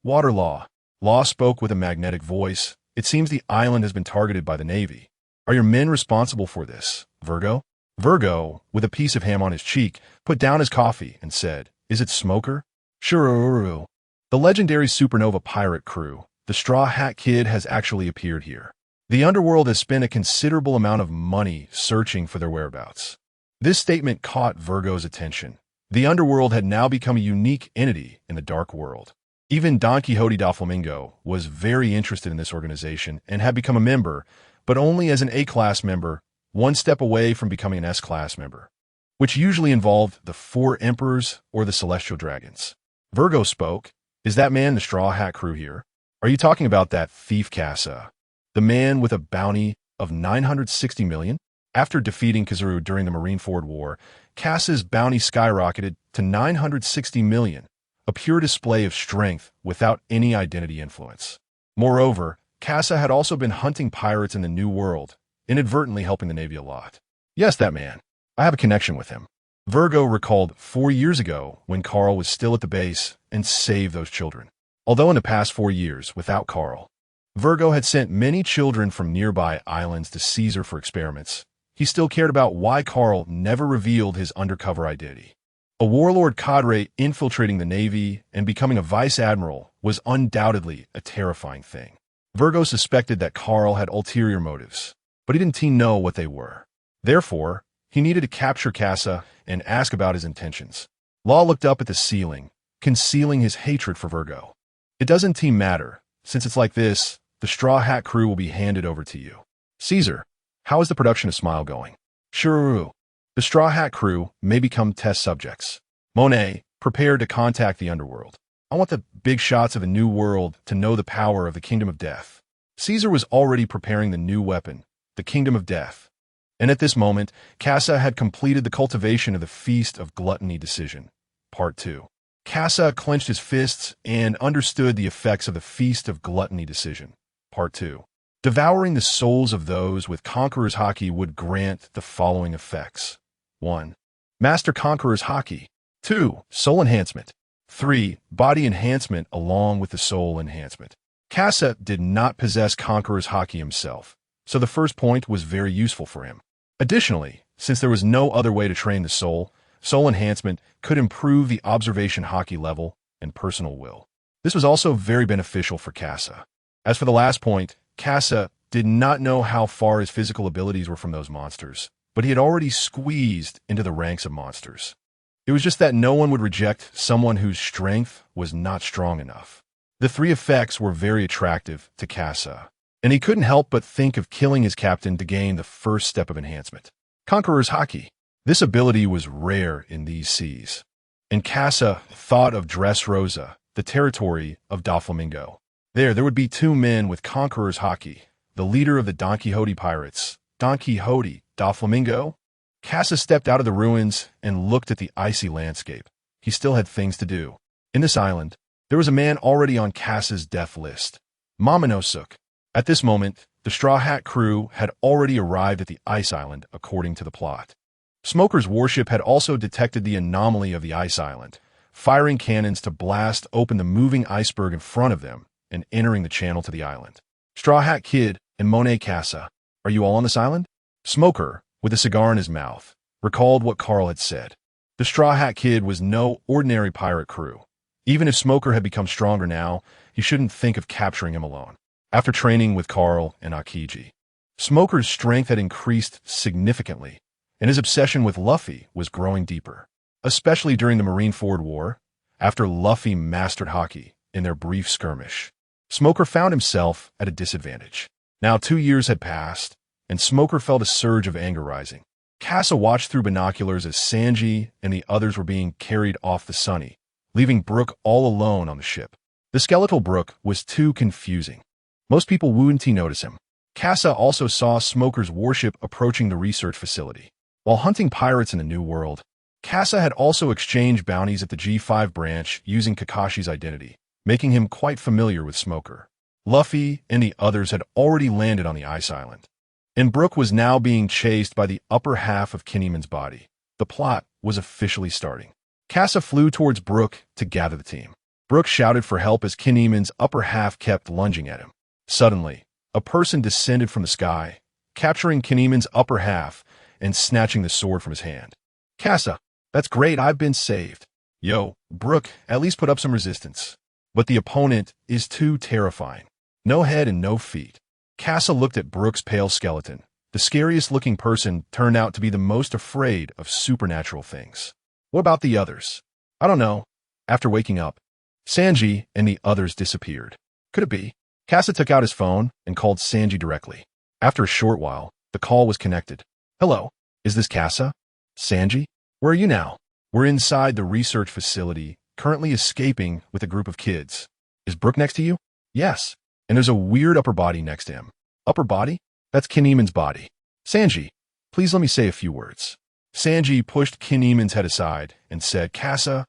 Speaker 1: Waterlaw. Law spoke with a magnetic voice. It seems the island has been targeted by the Navy. Are your men responsible for this, Virgo? Virgo, with a piece of ham on his cheek, put down his coffee and said, "Is it Smoker?" "Sure." The legendary supernova pirate crew, the Straw Hat Kid, has actually appeared here. The underworld has spent a considerable amount of money searching for their whereabouts. This statement caught Virgo's attention. The underworld had now become a unique entity in the dark world. Even Don Quixote Doflamingo was very interested in this organization and had become a member, but only as an A-class member, one step away from becoming an S-class member, which usually involved the 4 emperors or the celestial dragons. Virgo spoke. "Is that man the Straw Hat crew here? Are you talking about that thief Casa, the man with a bounty of 960 million? After defeating Kizaru during the Marineford War, Casa's bounty skyrocketed to 960 million, a pure display of strength without any identity influence. Moreover, Casa had also been hunting pirates in the New World, inadvertently helping the Navy a lot. Yes, that man. I have a connection with him." Virgo recalled 4 years ago when Carl was still at the base and saved those children. Although in the past 4 years, without Carl, Virgo had sent many children from nearby islands to Caesar for experiments, he still cared about why Carl never revealed his undercover identity. A warlord cadre infiltrating the Navy and becoming a vice admiral was undoubtedly a terrifying thing. Virgo suspected that Carl had ulterior motives, but he didn't know what they were. Therefore, he needed to capture Casa and ask about his intentions. Law looked up at the ceiling, concealing his hatred for Virgo. "It doesn't matter. Since it's like this, the Straw Hat crew will be handed over to you." "Caesar, how is the production of Smile going?" "Sure. The Straw Hat crew may become test subjects. Monet, prepare to contact the underworld. I want the big shots of the New World to know the power of the Kingdom of Death." Caesar was already preparing the new weapon, the Kingdom of Death. And at this moment, Casa had completed the cultivation of the Feast of Gluttony decision, Part 2. Casa clenched his fists and understood the effects of the Feast of Gluttony decision, Part 2. Devouring the souls of those with Conqueror's Haki would grant the following effects. 1. Master Conqueror's Haki. 2. Soul enhancement. 3. Body enhancement along with the soul enhancement. Casa did not possess Conqueror's Haki himself, so the first point was very useful for him. Additionally, since there was no other way to train the soul enhancement could improve the observation Haki level and personal will. This was also very beneficial for Casa. As for the last point, Casa did not know how far his physical abilities were from those monsters, but he had already squeezed into the ranks of monsters. It was just that no one would reject someone whose strength was not strong enough. The 3 effects were very attractive to Casa, and he couldn't help but think of killing his captain to gain the first step of enhancement. Conqueror's Haki. This ability was rare in these seas, and Casa thought of Dressrosa, the territory of Doflamingo. There would be 2 men with Conqueror's Haki, the leader of the Don Quixote pirates, Don Quixote Doflamingo. Casa stepped out of the ruins and looked at the icy landscape. He still had things to do. In this island, there was a man already on Casa's death list, Momonosuke. At this moment, the Straw Hat crew had already arrived at the Ice Island according to the plot. Smoker's warship had also detected the anomaly of the Ice Island, firing cannons to blast open the moving iceberg in front of them and entering the channel to the island. Straw Hat Kid and Monet Casa, are you all on this island? Smoker, with a cigar in his mouth, recalled what Carl had said. The Straw Hat Kid was no ordinary pirate crew. Even if Smoker had become stronger now, he shouldn't think of capturing him alone. After training with Carl and Akiji, Smoker's strength had increased significantly, and his obsession with Luffy was growing deeper. Especially during the Marineford War, after Luffy mastered Haki in their brief skirmish, Smoker found himself at a disadvantage. Now 2 years had passed, and Smoker felt a surge of anger rising. Casa watched through binoculars as Sanji and the others were being carried off the Sunny, leaving Brook all alone on the ship. The skeletal Brook was too confusing. Most people wouldn't notice him. Casa also saw Smoker's warship approaching the research facility. While hunting pirates in the New World, Casa had also exchanged bounties at the G5 branch using Kakashi's identity, making him quite familiar with Smoker. Luffy and the others had already landed on the ice island, and Brook was now being chased by the upper half of Kinemon's body. The plot was officially starting. Casa flew towards Brook to gather the team. Brook shouted for help as Kinemon's upper half kept lunging at him. Suddenly, a person descended from the sky, capturing Kinemon's upper half and snatching the sword from his hand. Casa, that's great, I've been saved. Yo, Brook, at least put up some resistance. But the opponent is too terrifying. No head and no feet. Casa looked at Brook's pale skeleton. The scariest-looking person turned out to be the most afraid of supernatural things. What about the others? I don't know. After waking up, Sanji and the others disappeared. Could it be? Casa took out his phone and called Sanji directly. After a short while, the call was connected. Hello, is this Casa? Sanji? Where are you now? We're inside the research facility, currently escaping with a group of kids. Is Brook next to you? Yes. And there's a weird upper body next to him. Upper body? That's Kinemon's body. Sanji, please let me say a few words. Sanji pushed Kinemon's head aside and said, Casa,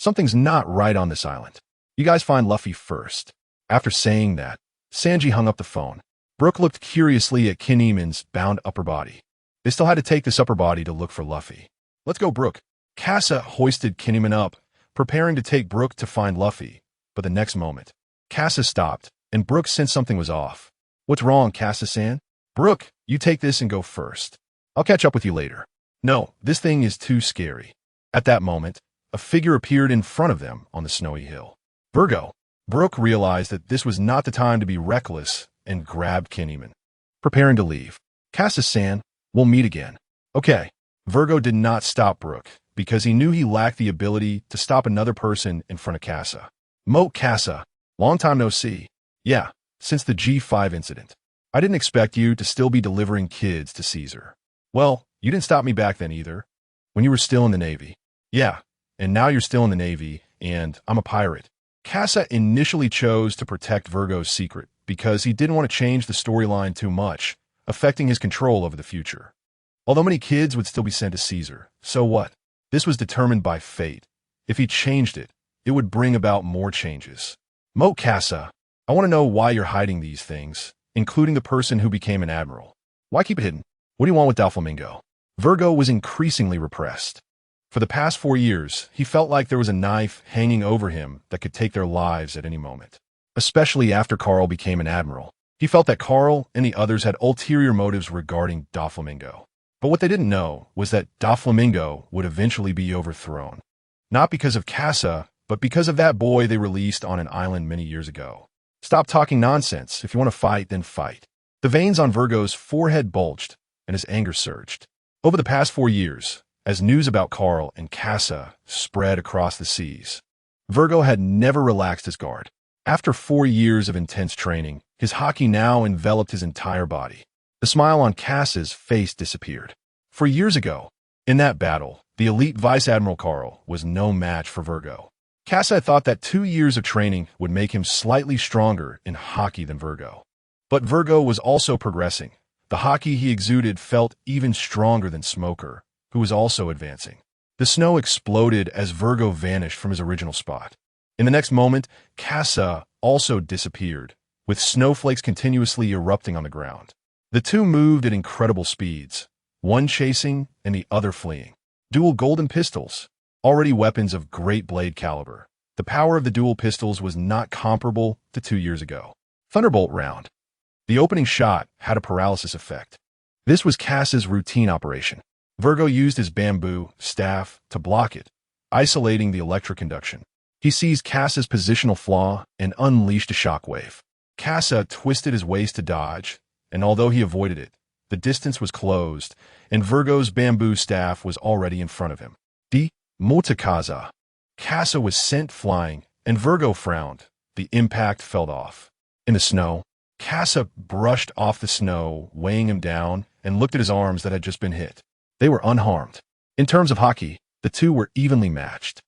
Speaker 1: something's not right on this island. You guys find Luffy first. After saying that, Sanji hung up the phone. Brook looked curiously at Kinemon's bound upper body. They still had to take this upper body to look for Luffy. Let's go, Brook. Casa hoisted Kinemon up, preparing to take Brook to find Luffy, but the next moment, Casa stopped, and Brook sensed something was off. What's wrong, Casa-san? Brook, you take this and go first. I'll catch up with you later. No, this thing is too scary. At that moment, a figure appeared in front of them on the snowy hill. Virgo. Brook realized that this was not the time to be reckless and grabbed Kinemon, preparing to leave. Casa-san, we'll meet again. Okay. Virgo did not stop Brook because he knew he lacked the ability to stop another person in front of Casa. Moat Casa, long time no see. Yeah, since the G5 incident. I didn't expect you to still be delivering kids to Caesar. Well, you didn't stop me back then either, when you were still in the Navy. Yeah, and now you're still in the Navy, and I'm a pirate. Casa initially chose to protect Virgo's secret because he didn't want to change the storyline too much, affecting his control over the future. Although many kids would still be sent to Caesar, so what? This was determined by fate. If he changed it, it would bring about more changes. Moat Casa, I want to know why you're hiding these things, including the person who became an admiral. Why keep it hidden? What do you want with Doflamingo? Virgo was increasingly repressed. For the past 4 years, he felt like there was a knife hanging over him that could take their lives at any moment. Especially after Carl became an admiral. He felt that Carl and the others had ulterior motives regarding Doflamingo. But what they didn't know was that Doflamingo would eventually be overthrown. Not because of Casa, but because of that boy they released on an island many years ago. Stop talking nonsense. If you want to fight, then fight. The veins on Virgo's forehead bulged, and his anger surged. Over the past 4 years, as news about Carl and Casa spread across the seas, Virgo had never relaxed his guard. After 4 years of intense training, his haki now enveloped his entire body. The smile on Casa's face disappeared. For years ago, in that battle, the elite Vice Admiral Carl was no match for Virgo. Casa thought that 2 years of training would make him slightly stronger in haki than Virgo. But Virgo was also progressing. The haki he exuded felt even stronger than Smoker, who was also advancing. The snow exploded as Virgo vanished from his original spot. In the next moment, Casa also disappeared, with snowflakes continuously erupting on the ground. The two moved at incredible speeds, one chasing and the other fleeing. Dual golden pistols, already weapons of great blade caliber. The power of the dual pistols was not comparable to 2 years ago. Thunderbolt round. The opening shot had a paralysis effect. This was Casa's routine operation. Virgo used his bamboo staff to block it, isolating the electric conduction. He seized Casa's positional flaw and unleashed a shockwave. Casa twisted his waist to dodge, and although he avoided it, the distance was closed, and Virgo's bamboo staff was already in front of him. D. Motakaza. Casa was sent flying, and Virgo frowned. The impact fell off. In the snow, Casa brushed off the snow, weighing him down, and looked at his arms that had just been hit. They were unharmed. In terms of hockey, the two were evenly matched.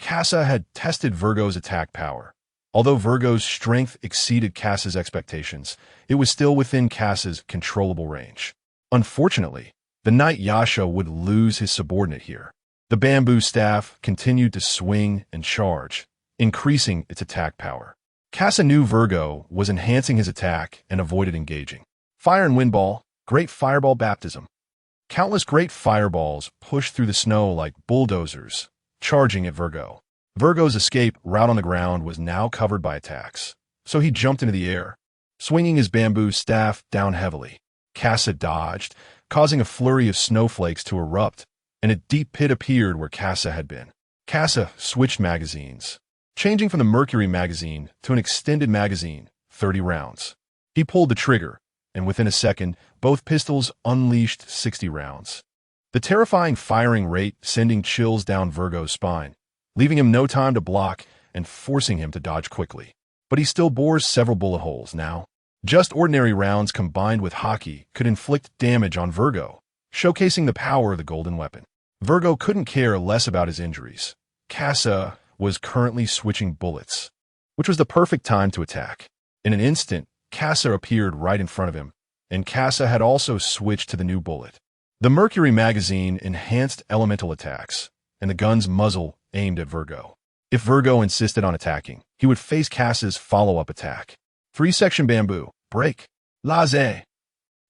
Speaker 1: Casa had tested Virgo's attack power. Although Virgo's strength exceeded Casa's expectations, it was still within Casa's controllable range. Unfortunately, the Knight Yasha would lose his subordinate here. The bamboo staff continued to swing and charge, increasing its attack power. Casa knew Virgo was enhancing his attack and avoided engaging. Fire and Windball, Great Fireball Baptism. Countless great fireballs pushed through the snow like bulldozers, charging at Virgo. Virgo's escape route on the ground was now covered by attacks, so he jumped into the air, swinging his bamboo staff down heavily. Casa dodged, causing a flurry of snowflakes to erupt, and a deep pit appeared where Casa had been. Casa switched magazines, changing from the Mercury magazine to an extended magazine, 30 rounds. He pulled the trigger, and within a second, both pistols unleashed 60 rounds. The terrifying firing rate sending chills down Virgo's spine, leaving him no time to block and forcing him to dodge quickly. But he still bores several bullet holes now. Just ordinary rounds combined with hockey could inflict damage on Virgo, showcasing the power of the golden weapon. Virgo couldn't care less about his injuries. Casa was currently switching bullets, which was the perfect time to attack. In an instant, Casa appeared right in front of him, and Casa had also switched to the new bullet. The Mercury magazine enhanced elemental attacks, and the gun's muzzle aimed at Virgo. If Virgo insisted on attacking, he would face Casa's follow-up attack. 3-section bamboo, break, laze.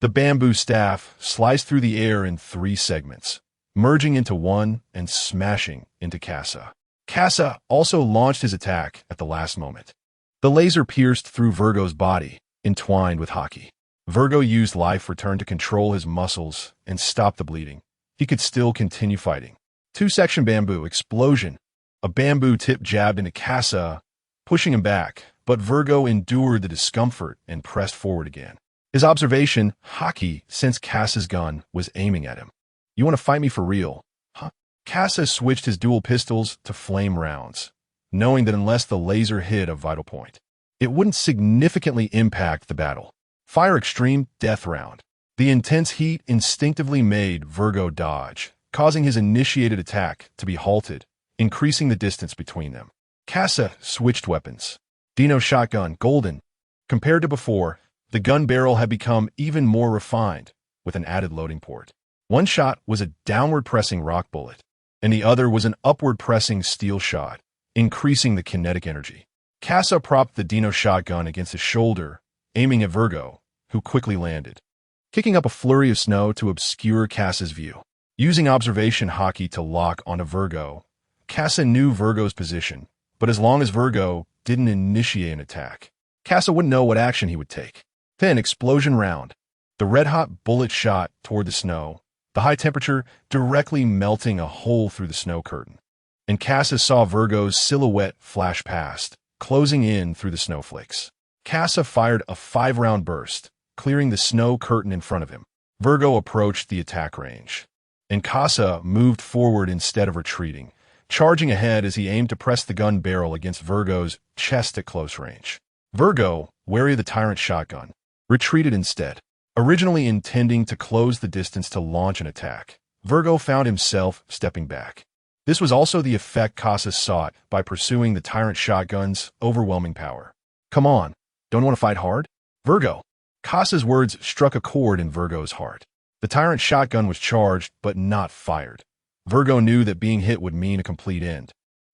Speaker 1: The bamboo staff sliced through the air in 3 segments, merging into one and smashing into Casa. Casa also launched his attack at the last moment. The laser pierced through Virgo's body, entwined with hockey. Virgo used life return to control his muscles and stop the bleeding. He could still continue fighting. 2-section bamboo, explosion. A bamboo tip jabbed into Casa, pushing him back, but Virgo endured the discomfort and pressed forward again. His observation, hockey, since Casa's gun was aiming at him. You want to fight me for real? Huh? Casa switched his dual pistols to flame rounds, knowing that unless the laser hit a vital point, it wouldn't significantly impact the battle. Fire Extreme Death Round. The intense heat instinctively made Virgo dodge, causing his initiated attack to be halted, increasing the distance between them. Casa switched weapons. Dino Shotgun Golden. Compared to before, the gun barrel had become even more refined, with an added loading port. One shot was a downward-pressing rock bullet, and the other was an upward-pressing steel shot, increasing the kinetic energy. Casa propped the Dino shotgun against his shoulder, aiming at Virgo, who quickly landed, kicking up a flurry of snow to obscure Casa's view. Using observation hockey to lock onto Virgo, Casa knew Virgo's position, but as long as Virgo didn't initiate an attack, Casa wouldn't know what action he would take. Then, explosion round. The red-hot bullet shot toward the snow, the high temperature directly melting a hole through the snow curtain. And Casa saw Virgo's silhouette flash past, closing in through the snowflakes. Casa fired a 5-round burst, clearing the snow curtain in front of him. Virgo approached the attack range, and Casa moved forward instead of retreating, charging ahead as he aimed to press the gun barrel against Virgo's chest at close range. Virgo, wary of the Tyrant shotgun, retreated instead. Originally intending to close the distance to launch an attack, Virgo found himself stepping back. This was also the effect Casa sought by pursuing the Tyrant shotgun's overwhelming power. Come on, don't you want to fight hard? Virgo. Casa's words struck a chord in Virgo's heart. The Tyrant shotgun was charged, but not fired. Virgo knew that being hit would mean a complete end.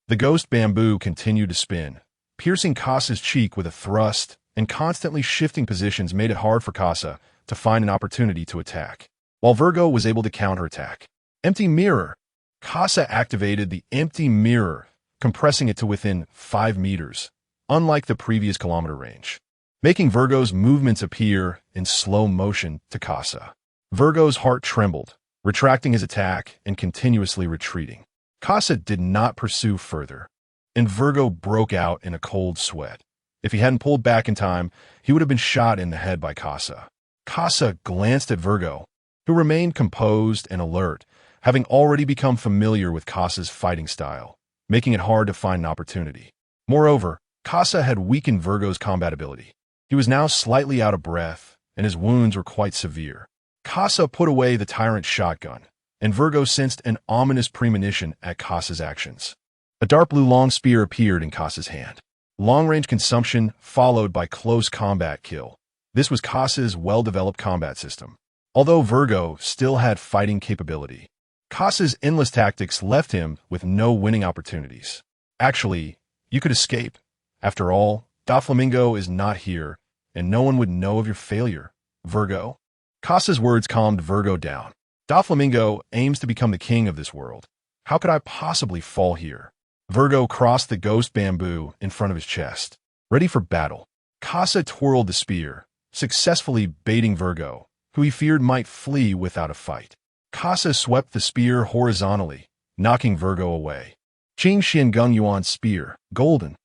Speaker 1: The ghost bamboo continued to spin, piercing Casa's cheek with a thrust, and constantly shifting positions made it hard for Casa to find an opportunity to attack, while Virgo was able to counterattack. Empty Mirror. Casa activated the Empty Mirror, compressing it to within 5 meters, unlike the previous kilometer range, making Virgo's movements appear in slow motion to Casa. Virgo's heart trembled, retracting his attack and continuously retreating. Casa did not pursue further. and Virgo broke out in a cold sweat. If he hadn't pulled back in time, he would have been shot in the head by Casa. Casa glanced at Virgo, who remained composed and alert, having already become familiar with Casa's fighting style, making it hard to find an opportunity. Moreover, Casa had weakened Virgo's combat ability. He was now slightly out of breath, and his wounds were quite severe. Casa put away the tyrant shotgun, and Virgo sensed an ominous premonition at Casa's actions. A dark blue long spear appeared in Casa's hand. Long-range consumption followed by close combat kill. This was Casa's well-developed combat system. Although Virgo still had fighting capability, Casa's endless tactics left him with no winning opportunities. Actually, you could escape. After all, Doflamingo is not here, and no one would know of your failure, Virgo. Casa's words calmed Virgo down. Doflamingo aims to become the king of this world. How could I possibly fall here? Virgo crossed the ghost bamboo in front of his chest, ready for battle. Casa twirled the spear, successfully baiting Virgo, who he feared might flee without a fight. Casa swept the spear horizontally, knocking Virgo away. Qing Xian Gung Yuan's spear, golden.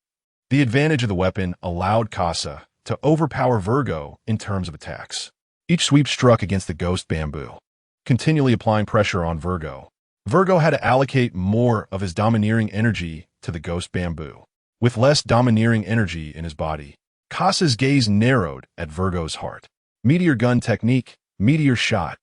Speaker 1: The advantage of the weapon allowed Casa to overpower Virgo in terms of attacks. Each sweep struck against the ghost bamboo, continually applying pressure on Virgo. Virgo had to allocate more of his domineering energy to the ghost bamboo. With less domineering energy in his body, Casa's gaze narrowed at Virgo's heart. Meteor gun technique, meteor shot.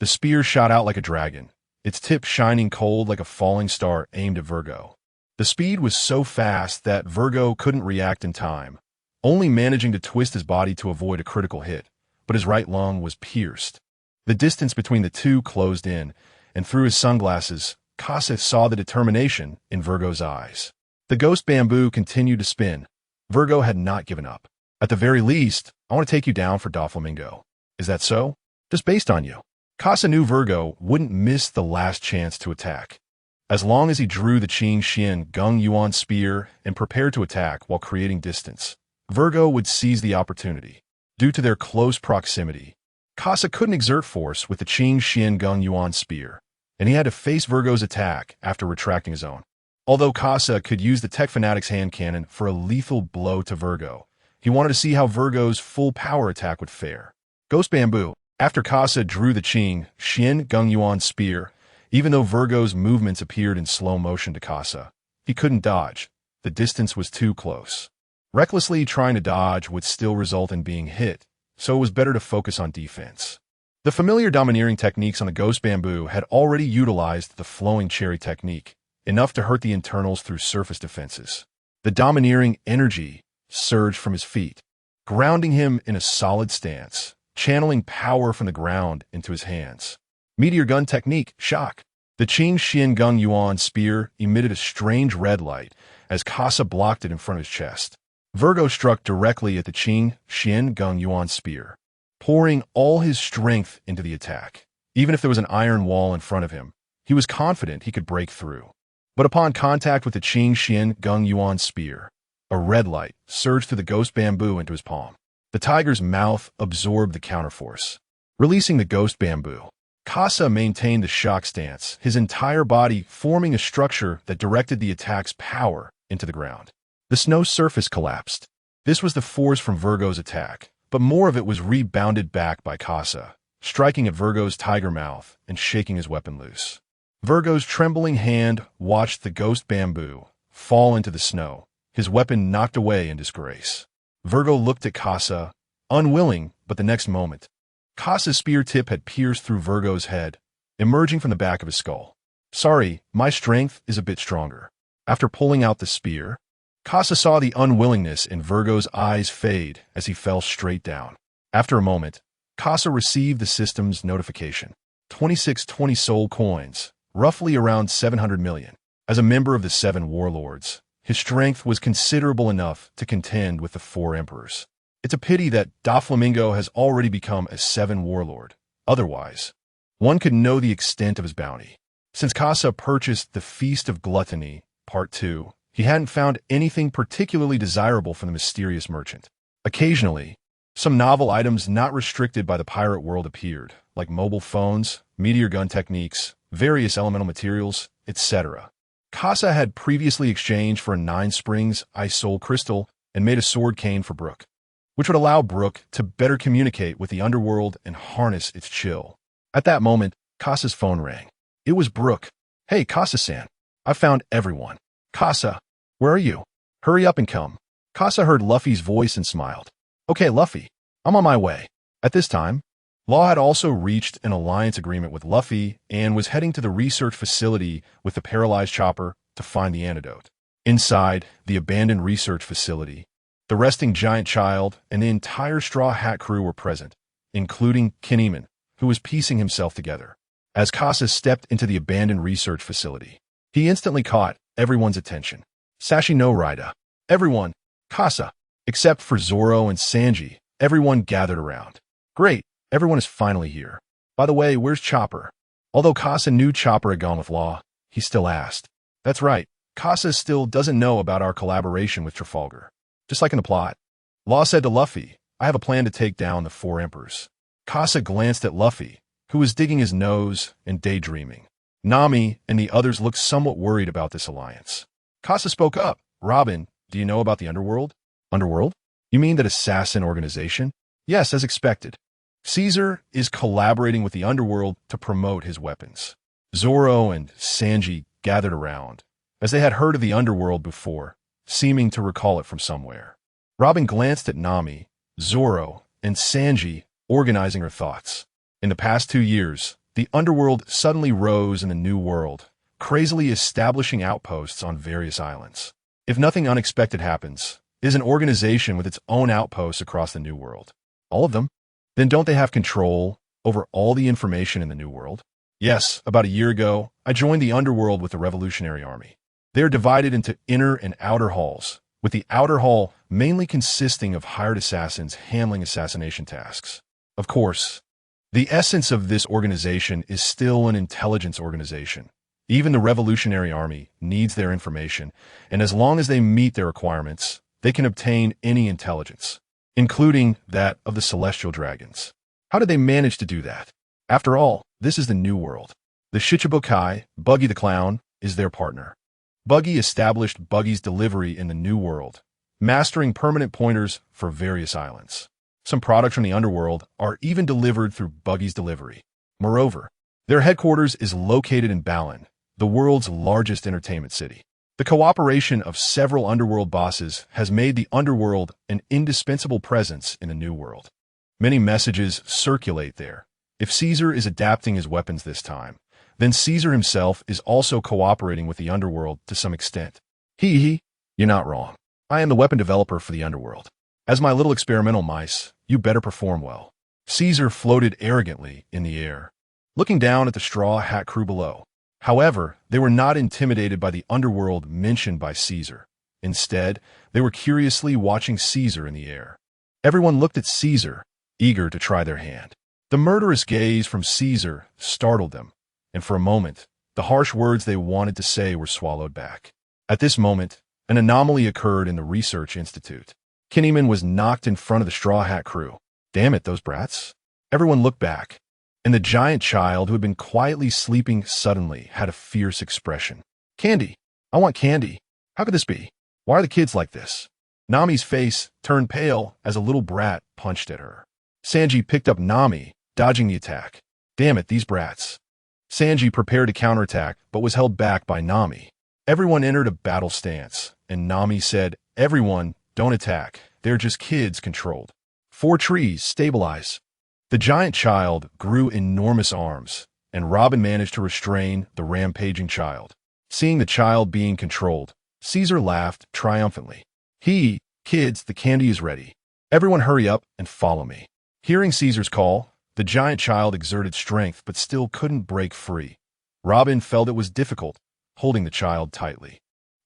Speaker 1: The spear shot out like a dragon, its tip shining cold like a falling star aimed at Virgo. The speed was so fast that Virgo couldn't react in time, only managing to twist his body to avoid a critical hit, but his right lung was pierced. The distance between the two closed in, and through his sunglasses, Casa saw the determination in Virgo's eyes. The ghost bamboo continued to spin. Virgo had not given up. At the very least, I want to take you down for Doflamingo. Is that so? Just based on you. Casa knew Virgo wouldn't miss the last chance to attack. As long as he drew the Qing Xian Gung Yuan spear and prepared to attack while creating distance, Virgo would seize the opportunity. Due to their close proximity, Casa couldn't exert force with the Qing Xian Gung Yuan spear, and he had to face Virgo's attack after retracting his own. Although Casa could use the Tech Fanatic's hand cannon for a lethal blow to Virgo, he wanted to see how Virgo's full power attack would fare. Ghost Bamboo. After Casa drew the Qing Xian Gung Yuan spear, even though Virgo's movements appeared in slow motion to Casa, he couldn't dodge. The distance was too close. Recklessly trying to dodge would still result in being hit, so it was better to focus on defense. The familiar domineering techniques on the Ghost Bamboo had already utilized the flowing cherry technique, enough to hurt the internals through surface defenses. The domineering energy surged from his feet, grounding him in a solid stance, channeling power from the ground into his hands. Meteor gun technique, shock. The Qing Xian Gung Yuan spear emitted a strange red light as Casa blocked it in front of his chest. Virgo struck directly at the Qing Xian Gung Yuan spear, pouring all his strength into the attack. Even if there was an iron wall in front of him, he was confident he could break through. But upon contact with the Qing Xian Gung Yuan spear, a red light surged through the Ghost Bamboo into his palm. The tiger's mouth absorbed the counterforce. Releasing the Ghost Bamboo, Casa maintained the shock stance, his entire body forming a structure that directed the attack's power into the ground. The snow surface collapsed. This was the force from Virgo's attack, but more of it was rebounded back by Casa, striking at Virgo's tiger mouth and shaking his weapon loose. Virgo's trembling hand watched the Ghost Bamboo fall into the snow, his weapon knocked away in disgrace. Virgo looked at Casa, unwilling, but the next moment, Casa's spear tip had pierced through Virgo's head, emerging from the back of his skull. Sorry, my strength is a bit stronger. After pulling out the spear, Casa saw the unwillingness in Virgo's eyes fade as he fell straight down. After a moment, Casa received the system's notification. 2620 soul coins, roughly around 700 million. As a member of the 7 warlords, his strength was considerable enough to contend with the 4 emperors. It's a pity that Doflamingo has already become a 7 warlord. Otherwise, one could know the extent of his bounty. Since Casa purchased the Feast of Gluttony, Part 2, he hadn't found anything particularly desirable from the mysterious merchant. Occasionally, some novel items not restricted by the pirate world appeared, like mobile phones, meteor gun techniques, various elemental materials, etc. Casa had previously exchanged for a 9 Springs Ice Soul Crystal and made a sword cane for Brook, which would allow Brook to better communicate with the underworld and harness its chill. At that moment, Casa's phone rang. It was Brook. "Hey, Casa-san. I've found everyone." "Casa, where are you? Hurry up and come." Casa heard Luffy's voice and smiled. "Okay, Luffy. I'm on my way." At this time, Law had also reached an alliance agreement with Luffy and was heading to the research facility with the paralyzed Chopper to find the antidote. Inside the abandoned research facility, the resting giant child and the entire Straw Hat crew were present, including Kinemon, who was piecing himself together. As Casa stepped into the abandoned research facility, he instantly caught everyone's attention. Sashi no Raida. Everyone, Casa, except for Zoro and Sanji, everyone gathered around. "Great, everyone is finally here. By the way, where's Chopper?" Although Casa knew Chopper had gone with Law, he still asked. "That's right, Casa still doesn't know about our collaboration with Trafalgar. Just like in the plot." Law said to Luffy, "I have a plan to take down the 4 emperors." Casa glanced at Luffy, who was digging his nose and daydreaming. Nami and the others looked somewhat worried about this alliance. Casa spoke up. "Robin, do you know about the underworld?" "Underworld? You mean that assassin organization?" "Yes, as expected. Caesar is collaborating with the underworld to promote his weapons." Zoro and Sanji gathered around, as they had heard of the underworld before, seeming to recall it from somewhere. Robin glanced at Nami, Zoro, and Sanji, organizing her thoughts. In the past 2 years, the underworld suddenly rose in the New World, crazily establishing outposts on various islands. If nothing unexpected happens, it is an organization with its own outposts across the New World. All of them? Then don't they have control over all the information in the New World? Yes, about a year ago, I joined the underworld with the Revolutionary Army. They are divided into inner and outer halls, with the outer hall mainly consisting of hired assassins handling assassination tasks. Of course, the essence of this organization is still an intelligence organization. Even the Revolutionary Army needs their information, and as long as they meet their requirements, they can obtain any intelligence, including that of the Celestial Dragons. How did they manage to do that? After all, this is the New World. The Shichibukai, Buggy the Clown, is their partner. Buggy established Buggy's delivery in the New World, mastering permanent pointers for various islands. Some products from the underworld are even delivered through Buggy's delivery. Moreover, their headquarters is located in Balan, the world's largest entertainment city. The cooperation of several underworld bosses has made the underworld an indispensable presence in the New World. Many messages circulate there. If Caesar is adapting his weapons this time, then Caesar himself is also cooperating with the underworld to some extent. You're not wrong. I am the weapon developer for the underworld. As my little experimental mice, you better perform well. Caesar floated arrogantly in the air, looking down at the Straw Hat crew below. However, they were not intimidated by the underworld mentioned by Caesar. Instead, they were curiously watching Caesar in the air. Everyone looked at Caesar, eager to try their hand. The murderous gaze from Caesar startled them, and for a moment, the harsh words they wanted to say were swallowed back. At this moment, an anomaly occurred in the Research Institute. Kinemon was knocked in front of the Straw Hat crew. Damn it, those brats. Everyone looked back, and the giant child who had been quietly sleeping suddenly had a fierce expression. "Candy. I want candy. How could this be? Why are the kids like this?" Nami's face turned pale as a little brat punched at her. Sanji picked up Nami, dodging the attack. Damn it, these brats. Sanji prepared to counterattack, but was held back by Nami. Everyone entered a battle stance, and Nami said, "Everyone, don't attack. They're just kids controlled. 4 trees, stabilize." The giant child grew enormous arms, and Robin managed to restrain the rampaging child. Seeing the child being controlled, Caesar laughed triumphantly. "Kids, the candy is ready. Everyone hurry up and follow me." Hearing Caesar's call, the giant child exerted strength but still couldn't break free. Robin felt it was difficult, holding the child tightly.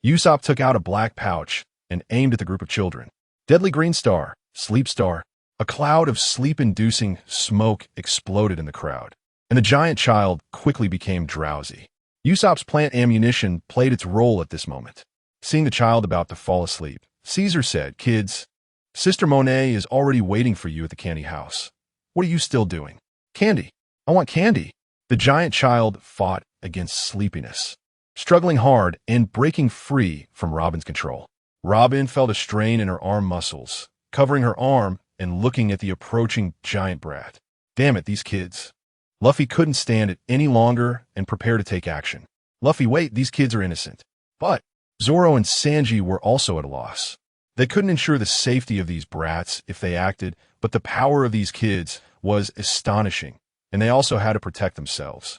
Speaker 1: Usopp took out a black pouch and aimed at the group of children. Deadly green star, sleep star. A cloud of sleep-inducing smoke exploded in the crowd, and the giant child quickly became drowsy. Usopp's plant ammunition played its role at this moment. Seeing the child about to fall asleep, Caesar said, "Kids, Sister Monet is already waiting for you at the candy house. What are you still doing?" "Candy. I want candy." The giant child fought against sleepiness. struggling hard and breaking free from Robin's control. Robin felt a strain in her arm muscles, covering her arm and looking at the approaching giant brat. Damn it, these kids. Luffy couldn't stand it any longer and prepared to take action. Luffy, wait, these kids are innocent. But Zoro and Sanji were also at a loss. They couldn't ensure the safety of these brats if they acted, but the power of these kids was astonishing, and they also had to protect themselves.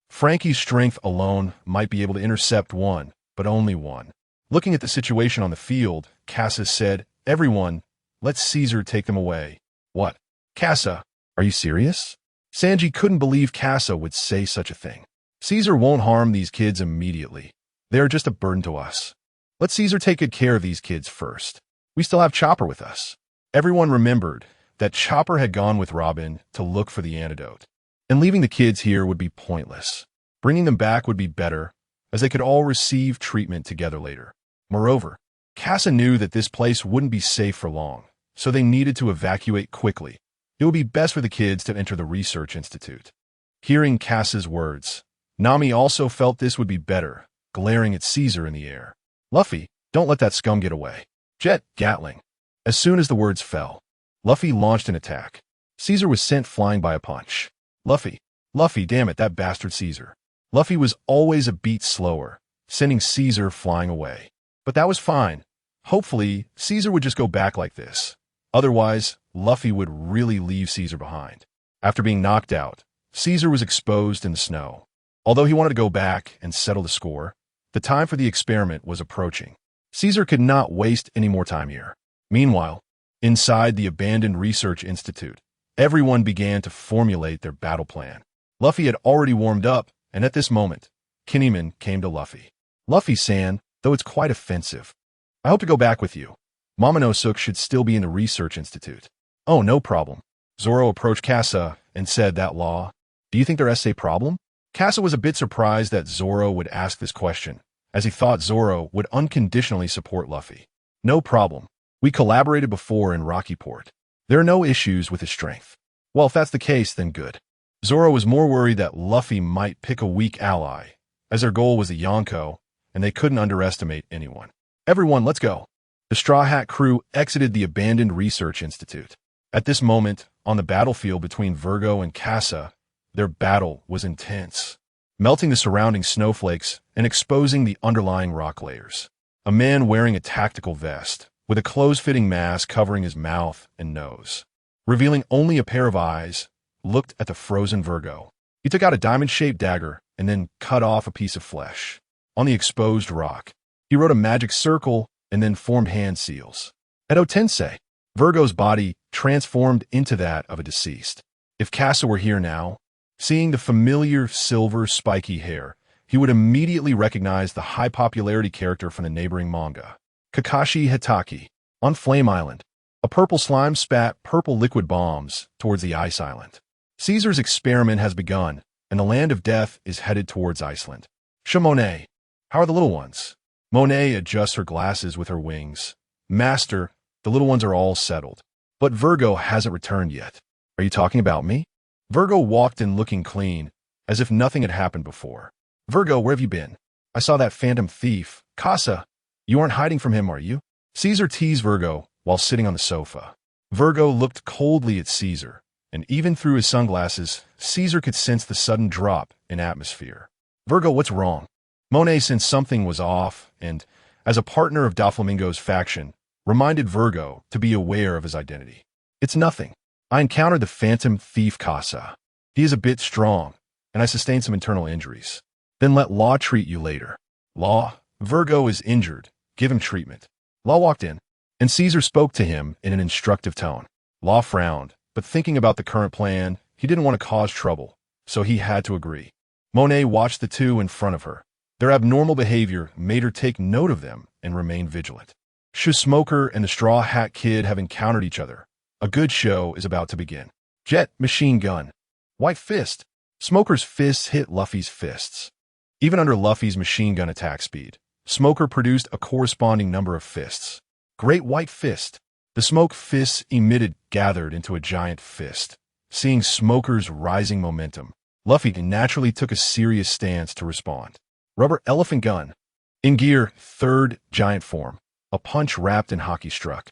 Speaker 1: Frankie's strength alone might be able to intercept one, but only one. Looking at the situation on the field, Casa said, "Everyone, let Caesar take them away." What? Casa, are you serious? Sanji couldn't believe Casa would say such a thing. Caesar won't harm these kids immediately. They are just a burden to us. Let Caesar take good care of these kids first. We still have Chopper with us. Everyone remembered that Chopper had gone with Robin to look for the antidote, and leaving the kids here would be pointless. Bringing them back would be better, as they could all receive treatment together later. Moreover, Casa knew that this place wouldn't be safe for long, so they needed to evacuate quickly. It would be best for the kids to enter the research institute. Hearing Casa's words, Nami also felt this would be better, glaring at Caesar in the air. Luffy, don't let that scum get away. Jet, Gatling. As soon as the words fell, Luffy launched an attack. Caesar was sent flying by a punch. Luffy, damn it, that bastard Caesar. Luffy was always a beat slower, sending Caesar flying away. But that was fine. Hopefully, Caesar would just go back like this. Otherwise, Luffy would really leave Caesar behind. After being knocked out, Caesar was exposed in the snow. Although he wanted to go back and settle the score, the time for the experiment was approaching. Caesar could not waste any more time here. Meanwhile, inside the abandoned research institute, everyone began to formulate their battle plan. Luffy had already warmed up, and at this moment, Kinemon came to Luffy. Luffy-san, though it's quite offensive, I hope to go back with you. Momonosuke should still be in the research institute. Oh, no problem. Zoro approached Casa and said, that law. Do you think there is a problem? Casa was a bit surprised that Zoro would ask this question, as he thought Zoro would unconditionally support Luffy. No problem. We collaborated before in Rocky Port. There are no issues with his strength. Well, if that's the case, then good. Zoro was more worried that Luffy might pick a weak ally, as their goal was the Yonko, and they couldn't underestimate anyone. Everyone, let's go. The Straw Hat crew exited the abandoned research institute. At this moment, on the battlefield between Virgo and Casa, their battle was intense, melting the surrounding snowflakes and exposing the underlying rock layers. A man wearing a tactical vest, with a close-fitting mask covering his mouth and nose, revealing only a pair of eyes, looked at the frozen Virgo. He took out a diamond-shaped dagger and then cut off a piece of flesh. On the exposed rock, he wrote a magic circle and then formed hand seals. Edo Tensei, Virgo's body transformed into that of a deceased. If Casa were here now, seeing the familiar silver spiky hair, he would immediately recognize the high-popularity character from the neighboring manga. Kakashi Hitaki. On Flame Island, a purple slime spat purple liquid bombs towards the ice island. Caesar's experiment has begun, and the land of death is headed towards Iceland. Monet, how are the little ones? Monet adjusts her glasses with her wings. Master, the little ones are all settled. But Virgo hasn't returned yet. Are you talking about me? Virgo walked in looking clean, as if nothing had happened before. Virgo, where have you been? I saw that phantom thief. Casa, you aren't hiding from him, are you? Caesar teased Virgo while sitting on the sofa. Virgo looked coldly at Caesar, and even through his sunglasses, Caesar could sense the sudden drop in atmosphere. Virgo, what's wrong? Monet sensed something was off, and, as a partner of Doflamingo's faction, reminded Virgo to be aware of his identity. It's nothing. I encountered the phantom thief Casa. He is a bit strong, and I sustained some internal injuries. Then let Law treat you later. Law, Virgo is injured. Give him treatment. Law walked in, and Caesar spoke to him in an instructive tone. Law frowned, but thinking about the current plan, he didn't want to cause trouble, so he had to agree. Monet watched the two in front of her. Their abnormal behavior made her take note of them and remain vigilant. Smoker and the Straw Hat Kid have encountered each other. A good show is about to begin. Jet, machine gun. White fist. Smoker's fists hit Luffy's fists. Even under Luffy's machine gun attack speed, Smoker produced a corresponding number of fists. Great white fist. The smoke fists emitted gathered into a giant fist. Seeing Smoker's rising momentum, Luffy naturally took a serious stance to respond. Rubber elephant gun. In gear, third giant form. A punch wrapped in hockey struck.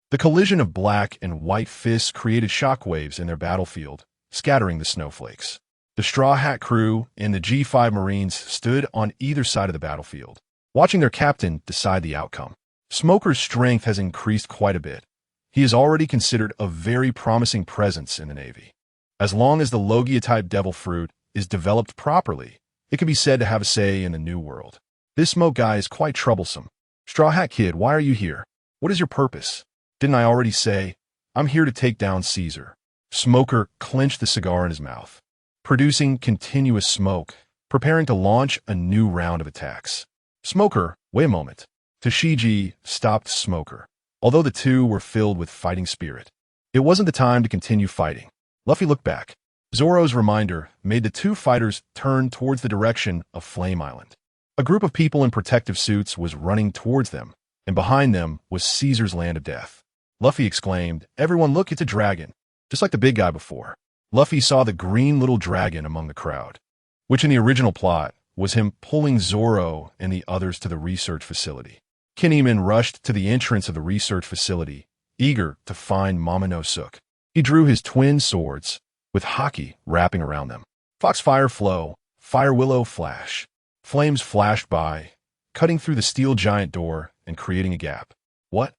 Speaker 1: The collision of black and white fists created shockwaves in their battlefield, scattering the snowflakes. The Straw Hat crew and the G5 Marines stood on either side of the battlefield, watching their captain decide the outcome. Smoker's strength has increased quite a bit. He is already considered a very promising presence in the Navy. As long as the Logia-type devil fruit is developed properly, it can be said to have a say in the new world. This smoke guy is quite troublesome. Straw Hat Kid, why are you here? What is your purpose? Didn't I already say, I'm here to take down Caesar? Smoker clenched the cigar in his mouth, producing continuous smoke, preparing to launch a new round of attacks. Smoker, wait a moment. Tashigi stopped Smoker, although the two were filled with fighting spirit. It wasn't the time to continue fighting. Luffy looked back. Zoro's reminder made the two fighters turn towards the direction of Flame Island. A group of people in protective suits was running towards them, and behind them was Caesar's land of death. Luffy exclaimed, "Everyone look, it's a dragon," just like the big guy before. Luffy saw the green little dragon among the crowd, which in the original plot was him pulling Zoro and the others to the research facility. Kinemon rushed to the entrance of the research facility, eager to find Momonosuke. He drew his twin swords, with Haki wrapping around them. Foxfire Flow, Fire Willow Flash. Flames flashed by, cutting through the steel giant door and creating a gap. What?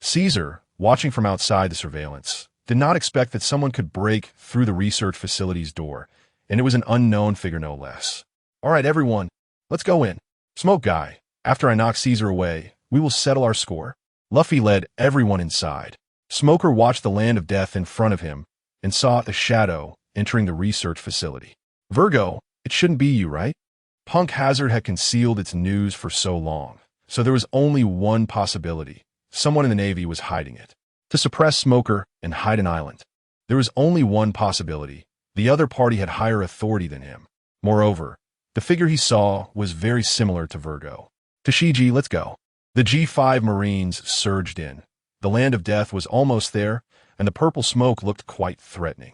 Speaker 1: Caesar, watching from outside the surveillance, did not expect that someone could break through the research facility's door, and it was an unknown figure no less. All right, everyone, let's go in. Smoke Guy, after I knock Caesar away, we will settle our score. Luffy led everyone inside. Smoker watched the land of death in front of him and saw a shadow entering the research facility. Virgo, it shouldn't be you, right? Punk Hazard had concealed its news for so long, so there was only one possibility. Someone in the Navy was hiding it. To suppress Smoker and hide an island. There was only one possibility. The other party had higher authority than him. Moreover, the figure he saw was very similar to Virgo. Tashigi, let's go. The G5 Marines surged in. The land of death was almost there, and the purple smoke looked quite threatening.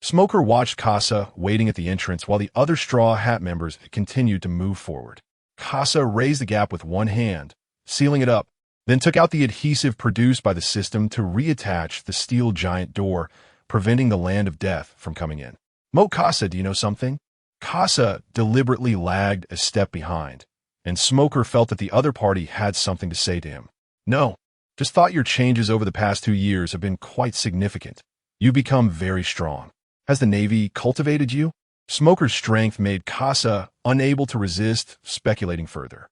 Speaker 1: Smoker watched Casa waiting at the entrance while the other Straw Hat members continued to move forward. Casa raised the gap with one hand, sealing it up, then took out the adhesive produced by the system to reattach the steel giant door, preventing the land of death from coming in. Mo Casa, do you know something? Casa deliberately lagged a step behind, and Smoker felt that the other party had something to say to him. No, just thought your changes over the past 2 years have been quite significant. You become very strong. Has the Navy cultivated you? Smoker's strength made Casa unable to resist speculating further.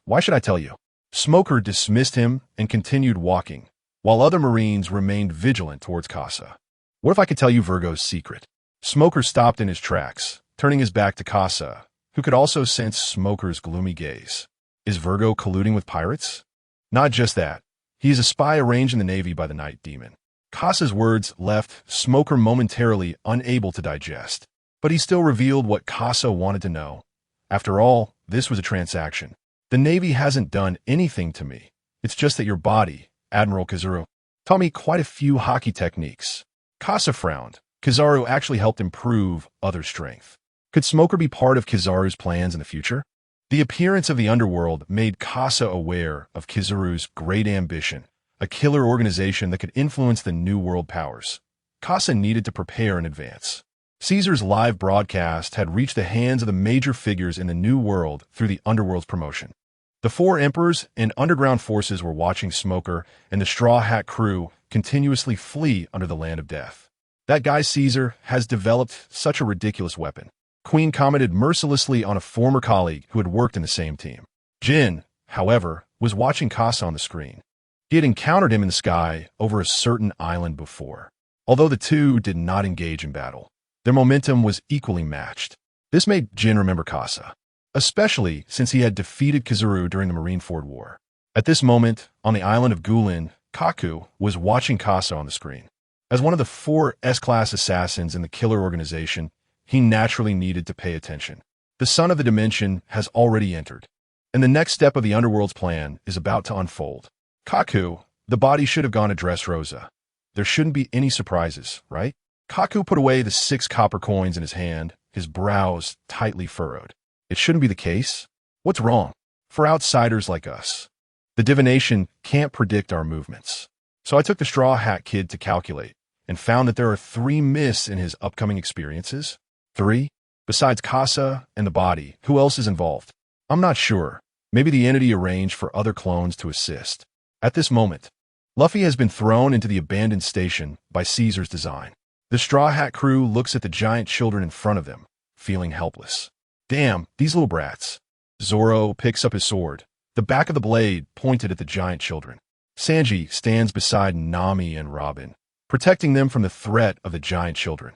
Speaker 1: Why should I tell you? Smoker dismissed him and continued walking, while other Marines remained vigilant towards Casa. What if I could tell you Virgo's secret? Smoker stopped in his tracks, turning his back to Casa, who could also sense Smoker's gloomy gaze. Is Virgo colluding with pirates? Not just that. He is a spy arranged in the Navy by the Night Demon. Casa's words left Smoker momentarily unable to digest, but he still revealed what Casa wanted to know. After all, this was a transaction. The Navy hasn't done anything to me. It's just that your body, Admiral Kizaru, taught me quite a few hockey techniques. Casa frowned. Kizaru actually helped improve other strength. Could Smoker be part of Kizaru's plans in the future? The appearance of the underworld made Casa aware of Kizaru's great ambition, a killer organization that could influence the New World powers. Casa needed to prepare in advance. Caesar's live broadcast had reached the hands of the major figures in the New World through the Underworld's promotion. The 4 emperors and underground forces were watching Smoker and the Straw Hat crew continuously flee under the land of death. That guy Caesar has developed such a ridiculous weapon. Queen commented mercilessly on a former colleague who had worked in the same team. Jin, however, was watching Casa on the screen. He had encountered him in the sky over a certain island before. Although the two did not engage in battle, their momentum was equally matched. This made Jin remember Casa, especially since he had defeated Kizaru during the Marineford War. At this moment, on the island of Gulin, Kaku was watching Casa on the screen. As one of the 4 S-class assassins in the killer organization, he naturally needed to pay attention. The Son of the Dimension has already entered, and the next step of the Underworld's plan is about to unfold. Kaku, the body should have gone to Dressrosa. There shouldn't be any surprises, right? Kaku put away the 6 copper coins in his hand, his brows tightly furrowed. It shouldn't be the case. What's wrong? For outsiders like us, the divination can't predict our movements. So I took the Straw Hat Kid to calculate and found that there are 3 myths in his upcoming experiences. 3? Besides Casa and the body, who else is involved? I'm not sure. Maybe the entity arranged for other clones to assist. At this moment, Luffy has been thrown into the abandoned station by Caesar's design. The Straw Hat crew looks at the giant children in front of them, feeling helpless. Damn, these little brats. Zoro picks up his sword, the back of the blade pointed at the giant children. Sanji stands beside Nami and Robin, protecting them from the threat of the giant children.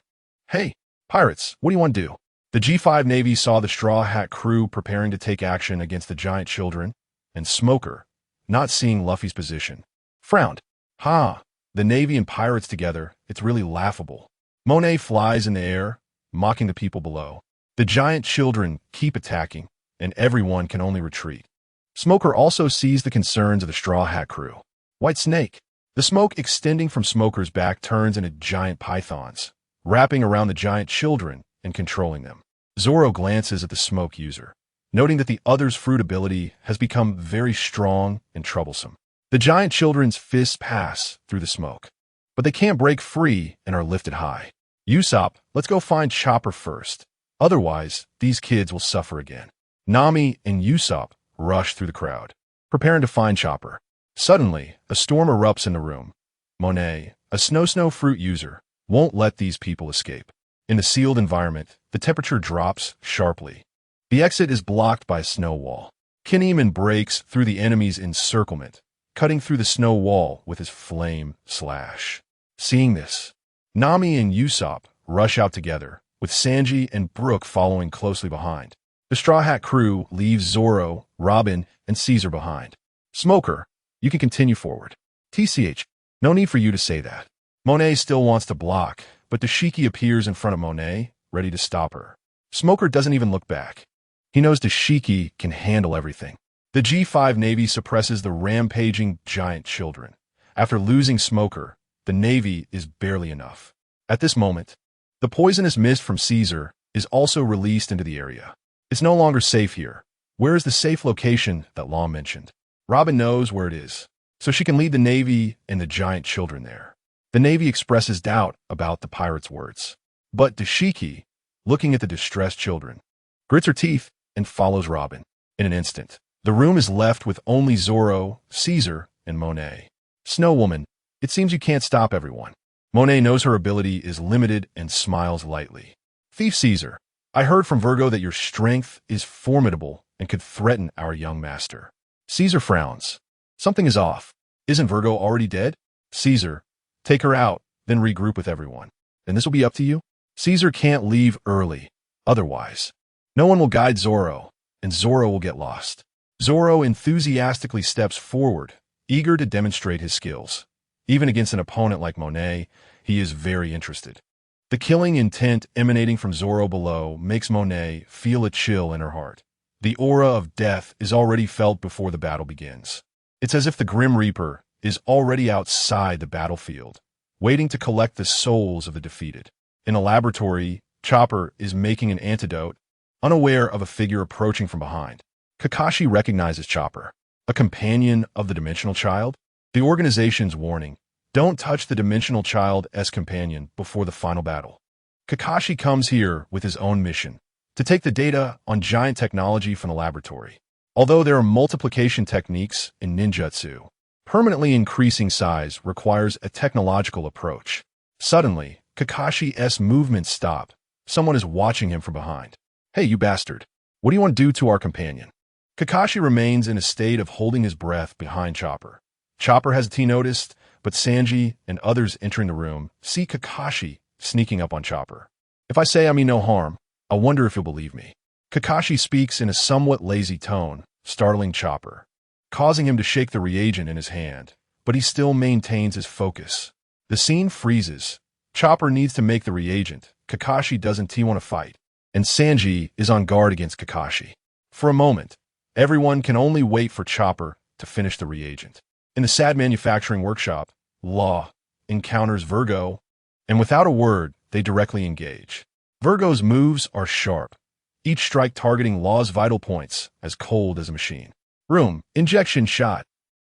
Speaker 1: Hey, pirates, what do you want to do? The G5 Navy saw the Straw Hat crew preparing to take action against the giant children, and Smoker, not seeing Luffy's position, frowned. Ha! The Navy and pirates together, it's really laughable. Monet flies in the air, mocking the people below. The giant children keep attacking, and everyone can only retreat. Smoker also sees the concerns of the Straw Hat crew. White Snake. The smoke extending from Smoker's back turns into giant pythons, wrapping around the giant children and controlling them. Zoro glances at the smoke user, noting that the other's fruit ability has become very strong and troublesome. The giant children's fists pass through the smoke, but they can't break free and are lifted high. Usopp, let's go find Chopper first. Otherwise, these kids will suffer again. Nami and Usopp rush through the crowd, preparing to find Chopper. Suddenly, a storm erupts in the room. Monet, a snow fruit user, won't let these people escape. In the sealed environment, the temperature drops sharply. The exit is blocked by a snow wall. Kinemon breaks through the enemy's encirclement, cutting through the snow wall with his flame slash. Seeing this, Nami and Usopp rush out together, with Sanji and Brook following closely behind. The Straw Hat crew leaves Zoro, Robin, and Caesar behind. Smoker, you can continue forward. TCH, no need for you to say that. Monet still wants to block, but Dashiki appears in front of Monet, ready to stop her. Smoker doesn't even look back. He knows Dashiki can handle everything. The G5 Navy suppresses the rampaging giant children. After losing Smoker, the Navy is barely enough. At this moment, the poisonous mist from Caesar is also released into the area. It's no longer safe here. Where is the safe location that Law mentioned? Robin knows where it is, so she can lead the Navy and the giant children there. The Navy expresses doubt about the pirates' words. But Dashiki, looking at the distressed children, grits her teeth and follows Robin. In an instant, the room is left with only Zoro, Caesar, and Monet. Snow Woman, it seems you can't stop everyone. Monet knows her ability is limited and smiles lightly. Thief Caesar, I heard from Virgo that your strength is formidable and could threaten our young master. Caesar frowns. Something is off. Isn't Virgo already dead? Caesar, take her out, then regroup with everyone. Then this will be up to you. Caesar can't leave early. Otherwise, no one will guide Zoro, and Zoro will get lost. Zoro enthusiastically steps forward, eager to demonstrate his skills. Even against an opponent like Monet, he is very interested. The killing intent emanating from Zoro below makes Monet feel a chill in her heart. The aura of death is already felt before the battle begins. It's as if the Grim Reaper is already outside the battlefield, waiting to collect the souls of the defeated. In a laboratory, Chopper is making an antidote, unaware of a figure approaching from behind. Kakashi recognizes Chopper, a companion of the Dimensional Child. The organization's warning, don't touch the Dimensional Child's companion before the final battle. Kakashi comes here with his own mission, to take the data on giant technology from the laboratory. Although there are multiplication techniques in ninjutsu, permanently increasing size requires a technological approach. Suddenly, Kakashi's movements stop. Someone is watching him from behind. Hey, you bastard. What do you want to do to our companion? Kakashi remains in a state of holding his breath behind Chopper. Chopper has noticed, but Sanji and others entering the room see Kakashi sneaking up on Chopper. If I say I mean no harm, I wonder if you'll believe me. Kakashi speaks in a somewhat lazy tone, startling Chopper, causing him to shake the reagent in his hand, but he still maintains his focus. The scene freezes. Chopper needs to make the reagent. Kakashi doesn't want to fight, and Sanji is on guard against Kakashi. For a moment, everyone can only wait for Chopper to finish the reagent. In the sad manufacturing workshop, Law encounters Virgo, and without a word, they directly engage. Virgo's moves are sharp, each strike targeting Law's vital points, as cold as a machine. Room, injection shot.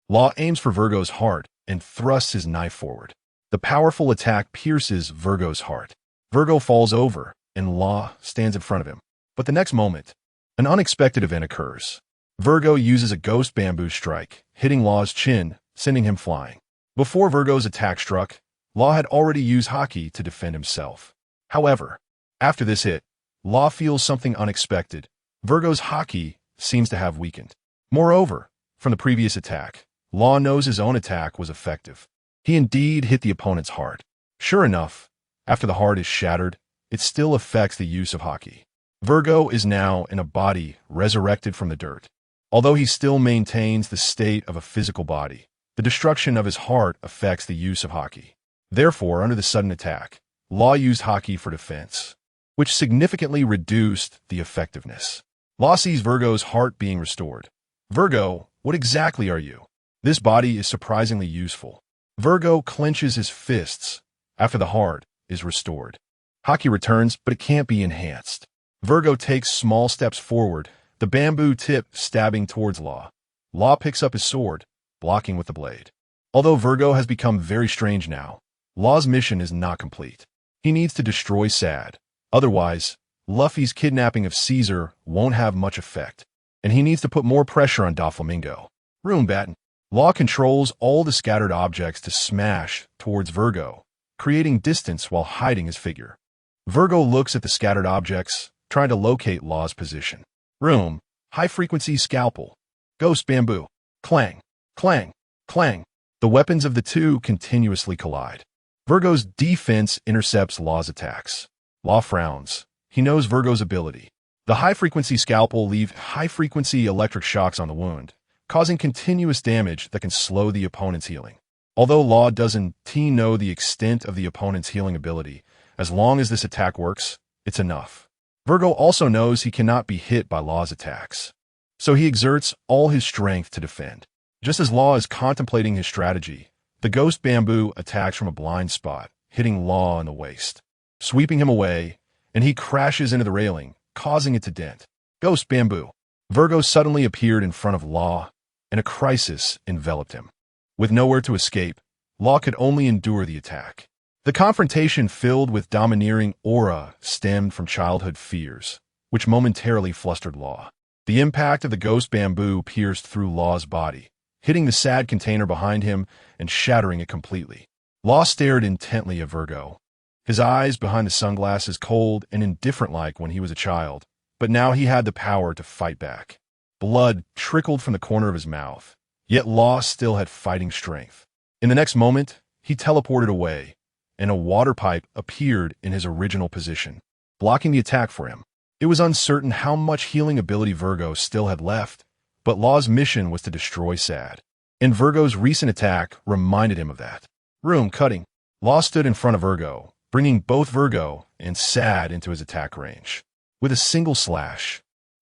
Speaker 1: Law aims for Virgo's heart and thrusts his knife forward. The powerful attack pierces Virgo's heart. Virgo falls over, and Law stands in front of him. But the next moment, an unexpected event occurs. Virgo uses a ghost bamboo strike, hitting Law's chin, sending him flying. Before Virgo's attack struck, Law had already used Haki to defend himself. However, after this hit, Law feels something unexpected. Virgo's Haki seems to have weakened. Moreover, from the previous attack, Law knows his own attack was effective. He indeed hit the opponent's heart. Sure enough, after the heart is shattered, it still affects the use of Haki. Virgo is now in a body resurrected from the dirt. Although he still maintains the state of a physical body, the destruction of his heart affects the use of Haki. Therefore, under the sudden attack, Law used Haki for defense, which significantly reduced the effectiveness. Law sees Virgo's heart being restored. Virgo, what exactly are you? This body is surprisingly useful. Virgo clenches his fists after the heart is restored. Haki returns, but it can't be enhanced. Virgo takes small steps forward, the bamboo tip stabbing towards Law. Law picks up his sword, blocking with the blade. Although Virgo has become very strange now, Law's mission is not complete. He needs to destroy Sad. Otherwise, Luffy's kidnapping of Caesar won't have much effect, and he needs to put more pressure on Doflamingo. Room Batten. Law controls all the scattered objects to smash towards Virgo, creating distance while hiding his figure. Virgo looks at the scattered objects, trying to locate Law's position. Room, high-frequency scalpel, ghost bamboo, clang, clang, clang. The weapons of the two continuously collide. Virgo's defense intercepts Law's attacks. Law frowns. He knows Virgo's ability. The high-frequency scalpel leaves high-frequency electric shocks on the wound, causing continuous damage that can slow the opponent's healing. Although Law doesn't know the extent of the opponent's healing ability, as long as this attack works, it's enough. Virgo also knows he cannot be hit by Law's attacks, so he exerts all his strength to defend. Just as Law is contemplating his strategy, the ghost bamboo attacks from a blind spot, hitting Law in the waist, sweeping him away, and he crashes into the railing, causing it to dent. Ghost bamboo. Virgo suddenly appeared in front of Law, and a crisis enveloped him. With nowhere to escape, Law could only endure the attack. The confrontation filled with domineering aura stemmed from childhood fears, which momentarily flustered Law. The impact of the ghost bamboo pierced through Law's body, hitting the sad container behind him and shattering it completely. Law stared intently at Virgo, his eyes behind the sunglasses cold and indifferent-like when he was a child, but now he had the power to fight back. Blood trickled from the corner of his mouth, yet Law still had fighting strength. In the next moment, he teleported away, and a water pipe appeared in his original position, blocking the attack for him. It was uncertain how much healing ability Virgo still had left, but Law's mission was to destroy Sad, and Virgo's recent attack reminded him of that. Room cutting. Law stood in front of Virgo, bringing both Virgo and Sad into his attack range. With a single slash,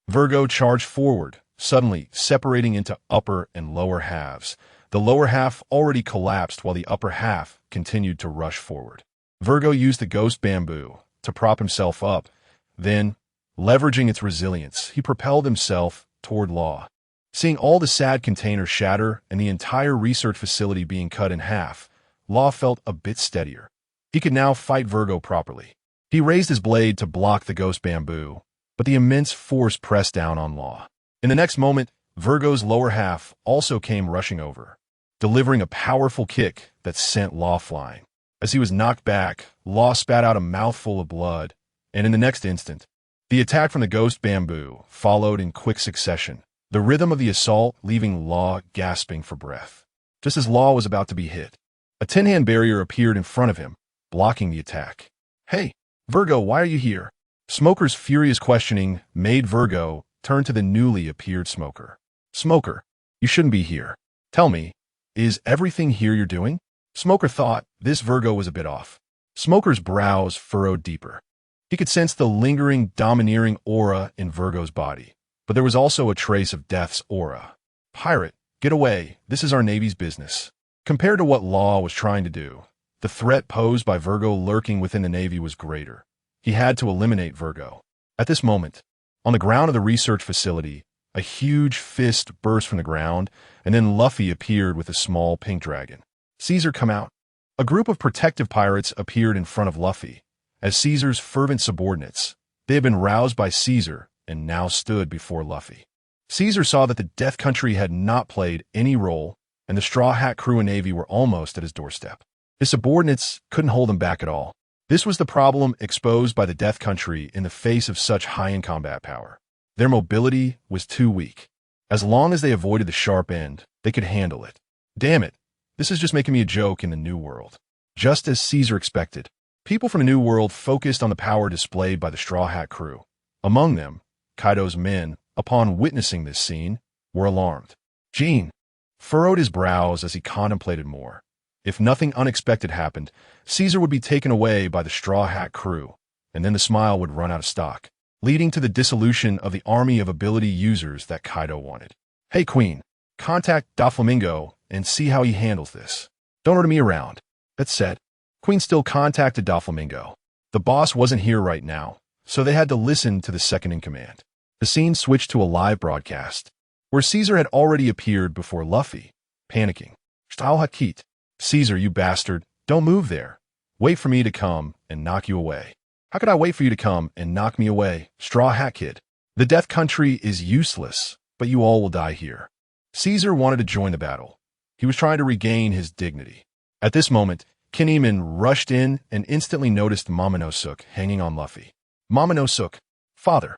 Speaker 1: Virgo charged forward, suddenly separating into upper and lower halves. The lower half already collapsed while the upper half continued to rush forward. Virgo used the ghost bamboo to prop himself up. Then, leveraging its resilience, he propelled himself toward Law. Seeing all the Sad containers shatter and the entire research facility being cut in half, Law felt a bit steadier. He could now fight Virgo properly. He raised his blade to block the ghost bamboo, but the immense force pressed down on Law. In the next moment, Virgo's lower half also came rushing over, delivering a powerful kick that sent Law flying. As he was knocked back, Law spat out a mouthful of blood, and in the next instant, the attack from the ghost bamboo followed in quick succession, the rhythm of the assault leaving Law gasping for breath. Just as Law was about to be hit, a 10-hand barrier appeared in front of him, blocking the attack. Hey, Virgo, why are you here? Smoker's furious questioning made Virgo turn to the newly appeared Smoker. Smoker, you shouldn't be here. Tell me, is everything here you're doing? Smoker thought this Virgo was a bit off. Smoker's brows furrowed deeper. He could sense the lingering, domineering aura in Virgo's body, but there was also a trace of Death's aura. Pirate, get away. This is our Navy's business. Compared to what Law was trying to do, the threat posed by Virgo lurking within the Navy was greater. He had to eliminate Virgo. At this moment, On the ground of the research facility, a huge fist burst from the ground, and then Luffy appeared with a small pink dragon. Caesar, come out. A group of protective pirates appeared in front of Luffy. As Caesar's fervent subordinates, they had been roused by Caesar and now stood before Luffy. Caesar saw that the Death Country had not played any role, and the Straw Hat crew and Navy were almost at his doorstep. His subordinates couldn't hold him back at all. This was the problem exposed by the Death Country in the face of such high-end combat power. Their mobility was too weak. As long as they avoided the sharp end, they could handle it. Damn it, this is just making me a joke in the New World. Just as Caesar expected, people from the New World focused on the power displayed by the Straw Hat crew. Among them, Kaido's men, upon witnessing this scene, were alarmed. Gene furrowed his brows as he contemplated more. If nothing unexpected happened, Caesar would be taken away by the Straw Hat crew, and then the smile would run out of stock, leading to the dissolution of the army of ability users that Kaido wanted. Hey, Queen, contact Doflamingo and see how he handles this. Don't order me around. That said, Queen still contacted Doflamingo. The boss wasn't here right now, so they had to listen to the second-in-command. The scene switched to a live broadcast, where Caesar had already appeared before Luffy, panicking. Straw Hat Kid. Caesar, you bastard, don't move there. Wait for me to come and knock you away. How could I wait for you to come and knock me away, Straw Hat Kid? The Death Country is useless, but you all will die here. Caesar wanted to join the battle. He was trying to regain his dignity. At this moment, Kinemon rushed in and instantly noticed Momonosuke hanging on Luffy. Momonosuke, father.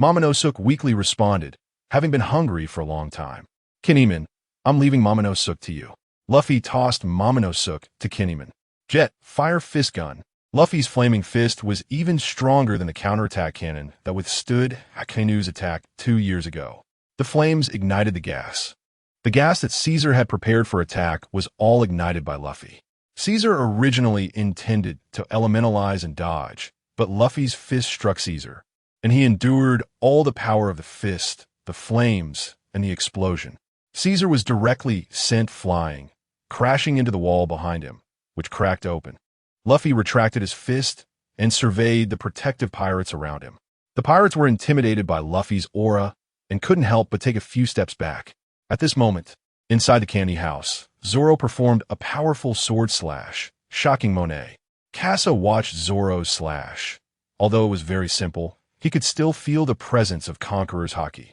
Speaker 1: Momonosuke weakly responded, having been hungry for a long time. Kinemon, I'm leaving Momonosuke to you. Luffy tossed Momonosuke to Kinemon. Jet, fire fist gun. Luffy's flaming fist was even stronger than the counterattack cannon that withstood Akanu's attack 2 years ago. The flames ignited the gas. The gas that Caesar had prepared for attack was all ignited by Luffy. Caesar originally intended to elementalize and dodge, but Luffy's fist struck Caesar, and he endured all the power of the fist, the flames, and the explosion. Caesar was directly sent flying, crashing into the wall behind him, which cracked open. Luffy retracted his fist and surveyed the protective pirates around him. The pirates were intimidated by Luffy's aura and couldn't help but take a few steps back. At this moment, inside the candy house, Zoro performed a powerful sword slash, shocking Monet. Casa watched Zoro's slash. Although it was very simple, he could still feel the presence of Conqueror's haki.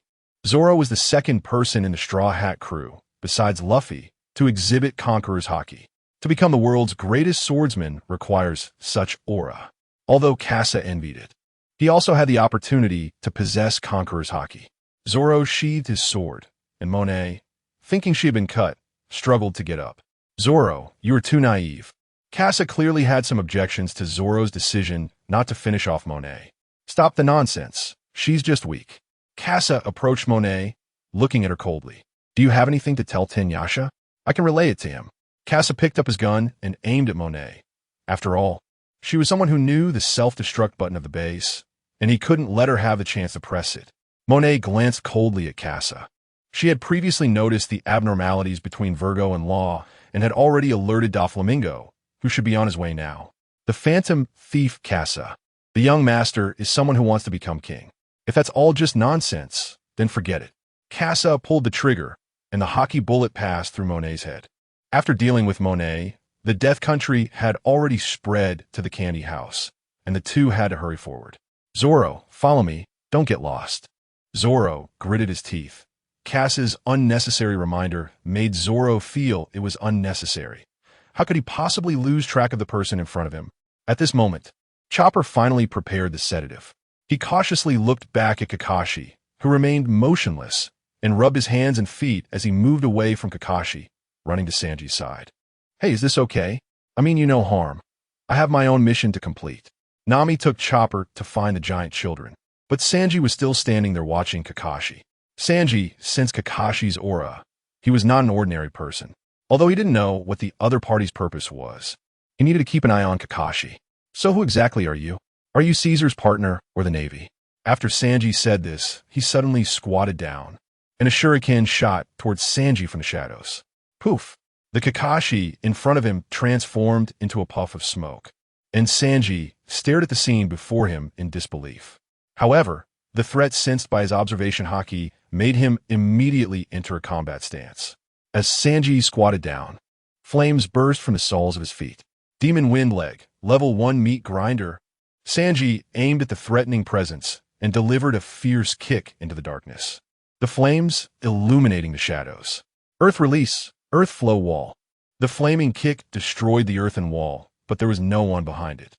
Speaker 1: Zoro was the second person in the Straw Hat crew, besides Luffy, to exhibit Conqueror's haki. To become the world's greatest swordsman requires such aura, although Casa envied it. He also had the opportunity to possess Conqueror's haki. Zoro sheathed his sword, and Monet, thinking she had been cut, struggled to get up. Zoro, you are too naive. Casa clearly had some objections to Zoro's decision not to finish off Monet. Stop the nonsense. She's just weak. Casa approached Monet, looking at her coldly. Do you have anything to tell Tenyasha? I can relay it to him. Casa picked up his gun and aimed at Monet. After all, she was someone who knew the self-destruct button of the base, and he couldn't let her have the chance to press it. Monet glanced coldly at Casa. She had previously noticed the abnormalities between Virgo and Law and had already alerted Doflamingo, who should be on his way now. The phantom thief Casa. The young master is someone who wants to become king. If that's all just nonsense, then forget it. Casa pulled the trigger, and the haki bullet passed through Monet's head. After dealing with Monet, the Death Country had already spread to the candy house, and the two had to hurry forward. Zoro, follow me, don't get lost. Zoro gritted his teeth. Cass's unnecessary reminder made Zoro feel it was unnecessary. How could he possibly lose track of the person in front of him? At this moment, Chopper finally prepared the sedative. He cautiously looked back at Kakashi, who remained motionless, and rubbed his hands and feet as he moved away from Kakashi, running to Sanji's side. Hey, is this okay? I mean you no harm. I have my own mission to complete. Nami took Chopper to find the giant children, but Sanji was still standing there watching Kakashi. Sanji sensed Kakashi's aura. He was not an ordinary person. Although he didn't know what the other party's purpose was, he needed to keep an eye on Kakashi. So who exactly are you? Are you Caesar's partner or the Navy? After Sanji said this, he suddenly squatted down, and a shuriken shot towards Sanji from the shadows. Poof! The Kakashi in front of him transformed into a puff of smoke, and Sanji stared at the scene before him in disbelief. However, The threat sensed by his observation haki made him immediately enter a combat stance. As Sanji squatted down, flames burst from the soles of his feet. Demon Wind Leg, level 1 meat grinder. Sanji aimed at the threatening presence and delivered a fierce kick into the darkness, the flames illuminating the shadows. Earth Release, Earth Flow Wall. The flaming kick destroyed the earthen wall, but there was no one behind it.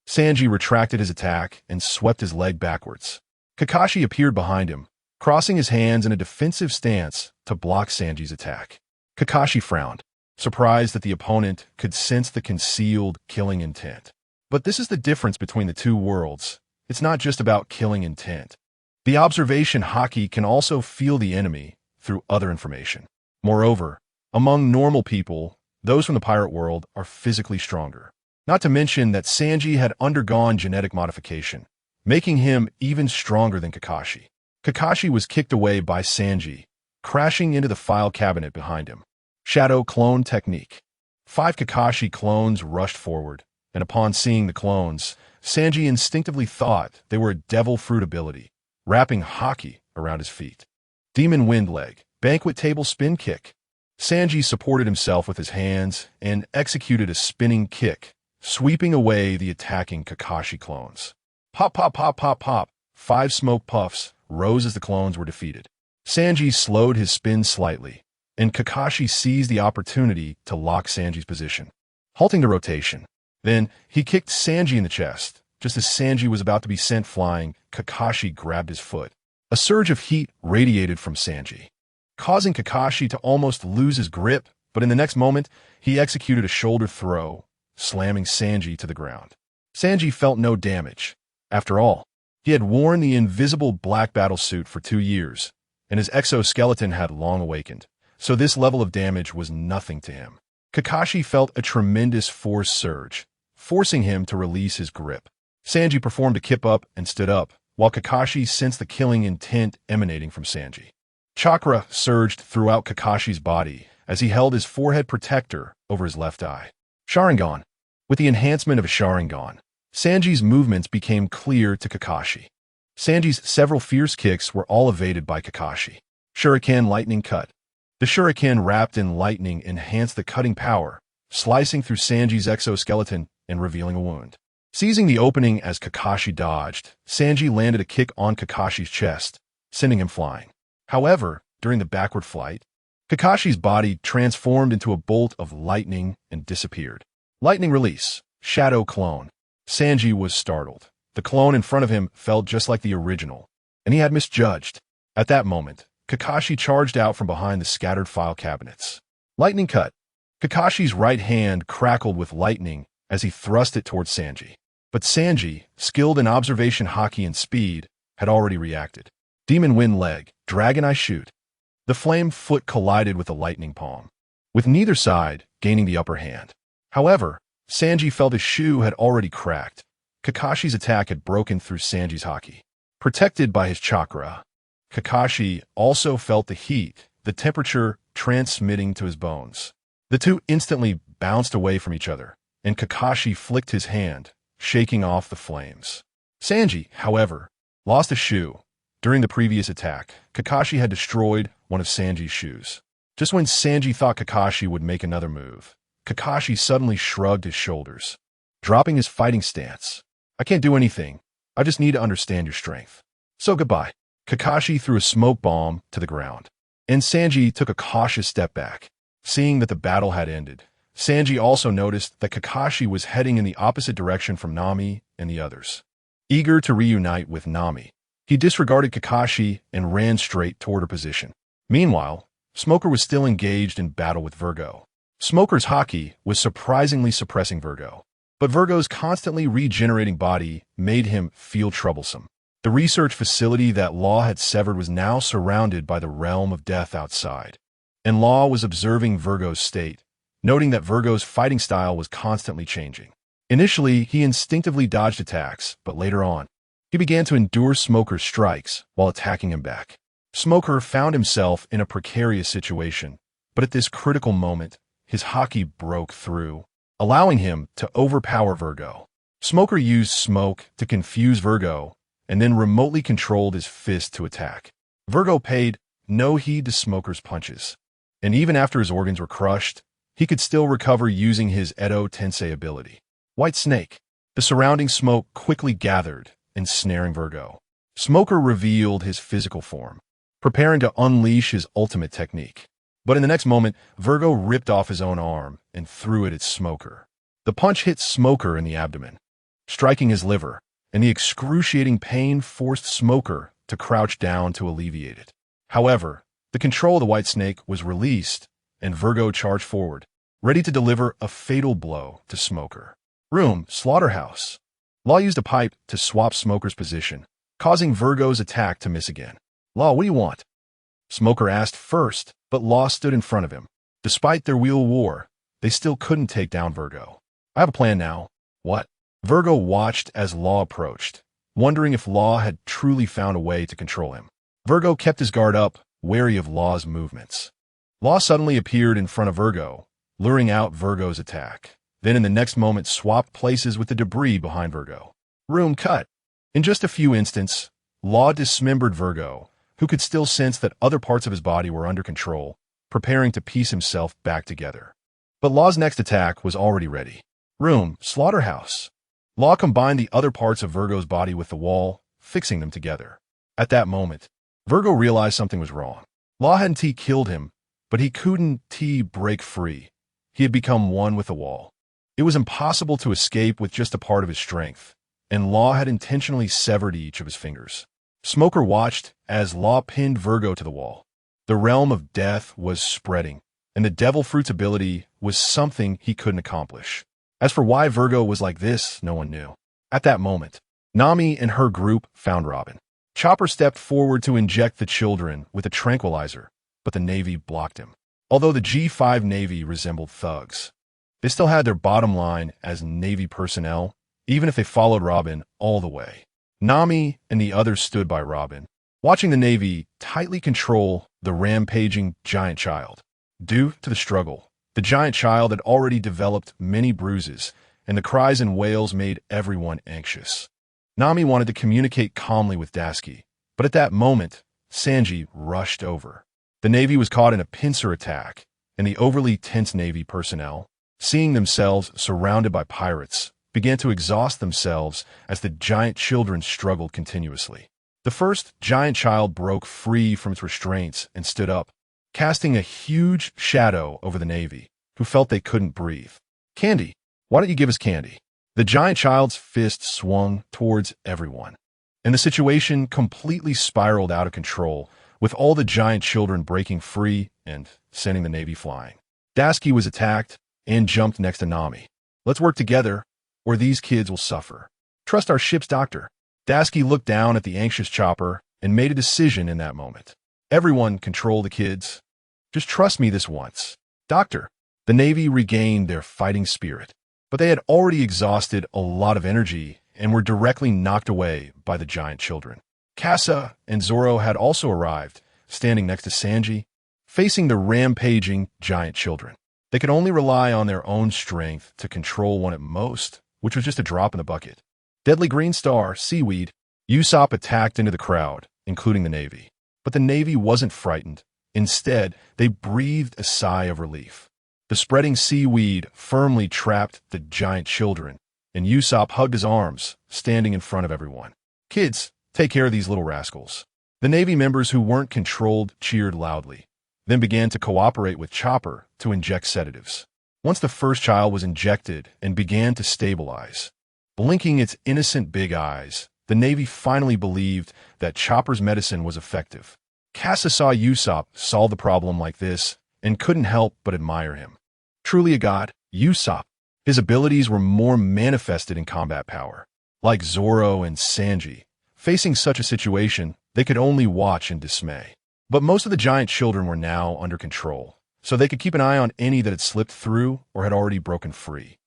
Speaker 1: Sanji retracted his attack and swept his leg backwards. Kakashi appeared behind him, crossing his hands in a defensive stance to block Sanji's attack. Kakashi frowned, surprised that the opponent could sense the concealed killing intent. But this is the difference between the two worlds. It's not just about killing intent. The observation haki can also feel the enemy through other information. Moreover, among normal people, those from the pirate world are physically stronger. Not to mention that Sanji had undergone genetic modification, making him even stronger than Kakashi. Kakashi was kicked away by Sanji, crashing into the file cabinet behind him. Shadow Clone Technique. 5 Kakashi clones rushed forward, and upon seeing the clones, Sanji instinctively thought they were a devil fruit ability, wrapping haki around his feet. Demon Wind Leg, Banquet Table Spin Kick. Sanji supported himself with his hands and executed a spinning kick, sweeping away the attacking Kakashi clones. Pop, pop, pop, pop, pop. 5 smoke puffs rose as the clones were defeated. Sanji slowed his spin slightly, and Kakashi seized the opportunity to lock Sanji's position, halting the rotation. Then, he kicked Sanji in the chest. Just as Sanji was about to be sent flying, Kakashi grabbed his foot. A surge of heat radiated from Sanji, causing Kakashi to almost lose his grip, but in the next moment, he executed a shoulder throw, slamming Sanji to the ground. Sanji felt no damage. After all, he had worn the invisible black battle suit for 2 years, and his exoskeleton had long awakened, so this level of damage was nothing to him. Kakashi felt a tremendous force surge, forcing him to release his grip. Sanji performed a kip up and stood up, while Kakashi sensed the killing intent emanating from Sanji. Chakra surged throughout Kakashi's body as he held his forehead protector over his left eye. Sharingan. With the enhancement of a Sharingan, Sanji's movements became clear to Kakashi. Sanji's several fierce kicks were all evaded by Kakashi. Shuriken Lightning Cut. The shuriken wrapped in lightning enhanced the cutting power, slicing through Sanji's exoskeleton and revealing a wound. Seizing the opening as Kakashi dodged, Sanji landed a kick on Kakashi's chest, sending him flying. However, during the backward flight, Kakashi's body transformed into a bolt of lightning and disappeared. Lightning Release, Shadow Clone. Sanji was startled. The clone in front of him felt just like the original, and he had misjudged. At that moment, Kakashi charged out from behind the scattered file cabinets. Lightning Cut. Kakashi's right hand crackled with lightning as he thrust it towards Sanji. But Sanji, skilled in observation haki and speed, had already reacted. Demon Wind Leg, Dragon Eye Shoot. The flame foot collided with the lightning palm, with neither side gaining the upper hand. However, Sanji felt his shoe had already cracked. Kakashi's attack had broken through Sanji's haki. Protected by his chakra, Kakashi also felt the heat, the temperature transmitting to his bones. The two instantly bounced away from each other, and Kakashi flicked his hand, shaking off the flames. Sanji, however, lost a shoe. During the previous attack, Kakashi had destroyed one of Sanji's shoes. Just when Sanji thought Kakashi would make another move, Kakashi suddenly shrugged his shoulders, dropping his fighting stance. I can't do anything. I just need to understand your strength. So goodbye. Kakashi threw a smoke bomb to the ground, and Sanji took a cautious step back. Seeing that the battle had ended, Sanji also noticed that Kakashi was heading in the opposite direction from Nami and the others. Eager to reunite with Nami, he disregarded Kakashi and ran straight toward her position. Meanwhile, Smoker was still engaged in battle with Virgo. Smoker's haki was surprisingly suppressing Virgo, but Virgo's constantly regenerating body made him feel troublesome. The research facility that Law had severed was now surrounded by the realm of death outside, and Law was observing Virgo's state, noting that Virgo's fighting style was constantly changing. Initially, he instinctively dodged attacks, but later on, he began to endure Smoker's strikes while attacking him back. Smoker found himself in a precarious situation, but at this critical moment, his haki broke through, allowing him to overpower Virgo. Smoker used smoke to confuse Virgo, and then remotely controlled his fist to attack. Virgo paid no heed to Smoker's punches, and even after his organs were crushed, he could still recover using his Edo Tensei ability. White Snake. The surrounding smoke quickly gathered, ensnaring Virgo. Smoker revealed his physical form, preparing to unleash his ultimate technique. But in the next moment, Virgo ripped off his own arm and threw it at Smoker. The punch hit Smoker in the abdomen, striking his liver, and the excruciating pain forced Smoker to crouch down to alleviate it. However, the control of the White Snake was released, and Virgo charged forward, ready to deliver a fatal blow to Smoker. Room, slaughterhouse. Law used a pipe to swap Smoker's position, causing Virgo's attack to miss again. Law, what do you want? Smoker asked first, but Law stood in front of him. Despite their wheel war, they still couldn't take down Virgo. I have a plan now. What? Virgo watched as Law approached, wondering if Law had truly found a way to control him. Virgo kept his guard up, wary of Law's movements. Law suddenly appeared in front of Virgo, luring out Virgo's attack. Then in the next moment swapped places with the debris behind Virgo. Room cut. In just a few instants, Law dismembered Virgo, who could still sense that other parts of his body were under control, preparing to piece himself back together. But Law's next attack was already ready. Room, slaughterhouse. Law combined the other parts of Virgo's body with the wall, fixing them together. At that moment, Virgo realized something was wrong. Law hadn't killed him, but he couldn't break free. He had become one with the wall. It was impossible to escape with just a part of his strength, and Law had intentionally severed each of his fingers. Smoker watched as Law pinned Virgo to the wall. The realm of death was spreading, and the Devil Fruit's ability was something he couldn't accomplish. As for why Virgo was like this, no one knew. At that moment, Nami and her group found Robin. Chopper stepped forward to inject the children with a tranquilizer, but the Navy blocked him. Although the G5 Navy resembled thugs, they still had their bottom line as Navy personnel, even if they followed Robin all the way. Nami and the others stood by Robin, watching the Navy tightly control the rampaging giant child. Due to the struggle, the giant child had already developed many bruises, and the cries and wails made everyone anxious. Nami wanted to communicate calmly with Dasky, but at that moment, Sanji rushed over. The Navy was caught in a pincer attack, and the overly tense Navy personnel, seeing themselves surrounded by pirates, began to exhaust themselves as the giant children struggled continuously. The first giant child broke free from its restraints and stood up, casting a huge shadow over the Navy, who felt they couldn't breathe. Candy, why don't you give us candy? The giant child's fist swung towards everyone, and the situation completely spiraled out of control, with all the giant children breaking free and sending the Navy flying. Dasky was attacked and jumped next to Nami. Let's work together, or these kids will suffer. Trust our ship's doctor. Dasky looked down at the anxious Chopper and made a decision in that moment. Everyone control the kids. Just trust me this once. Doctor. The Navy regained their fighting spirit, but they had already exhausted a lot of energy and were directly knocked away by the giant children. Casa and Zoro had also arrived, standing next to Sanji, facing the rampaging giant children. They could only rely on their own strength to control one at most, which was just a drop in the bucket. Deadly Green Star, Seaweed, Usopp attacked into the crowd, including the Navy. But the Navy wasn't frightened. Instead, they breathed a sigh of relief. The spreading seaweed firmly trapped the giant children, and Usopp hugged his arms, standing in front of everyone. Kids, take care of these little rascals. The Navy members who weren't controlled cheered loudly, then began to cooperate with Chopper to inject sedatives. Once the first child was injected and began to stabilize, blinking its innocent big eyes, the Navy finally believed that Chopper's medicine was effective. Casa saw Usopp solve the problem like this and couldn't help but admire him. Truly a god, Usopp. His abilities were more manifested in combat power. Like Zoro and Sanji, facing such a situation, they could only watch in dismay. But most of the giant children were now under control, so they could keep an eye on any that had slipped through or had already broken free.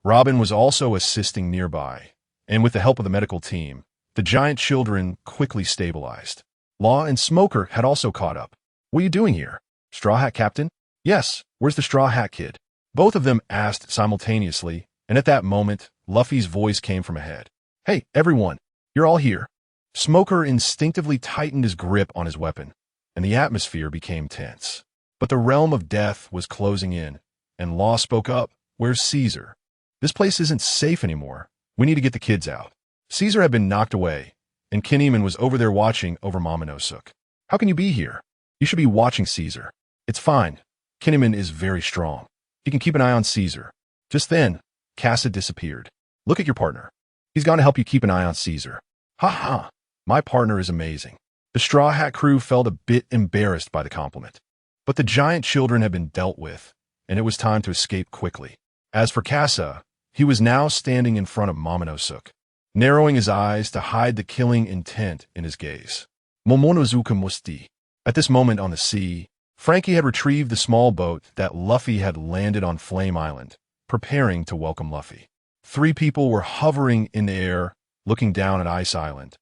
Speaker 1: Robin was also assisting nearby, and with the help of the medical team, the giant children quickly stabilized. Law and Smoker had also caught up. What are you doing here? Straw Hat Captain? Yes, where's the Straw Hat Kid? Both of them asked simultaneously, and at that moment, Luffy's voice came from ahead. Hey, everyone, you're all here. Smoker instinctively tightened his grip on his weapon, and the atmosphere became tense. But the realm of death was closing in, and Law spoke up. "Where's Caesar? This place isn't safe anymore. We need to get the kids out." Caesar had been knocked away, and Kinemon was over there watching over Momonosuke. "How can you be here? You should be watching Caesar." "It's fine. Kinemon is very strong. He can keep an eye on Caesar." Just then, Casa disappeared. "Look at your partner. He's gone to help you keep an eye on Caesar." "Ha ha. My partner is amazing." The Straw Hat crew felt a bit embarrassed by the compliment. But the giant children had been dealt with, and it was time to escape quickly. As for Casa, he was now standing in front of Momonosuke, narrowing his eyes to hide the killing intent in his gaze. Momonosuke musti. At this moment on the sea, Frankie had retrieved the small boat that Luffy had landed on Flame Island, preparing to welcome Luffy. 3 people were hovering in the air, looking down at Ice Island,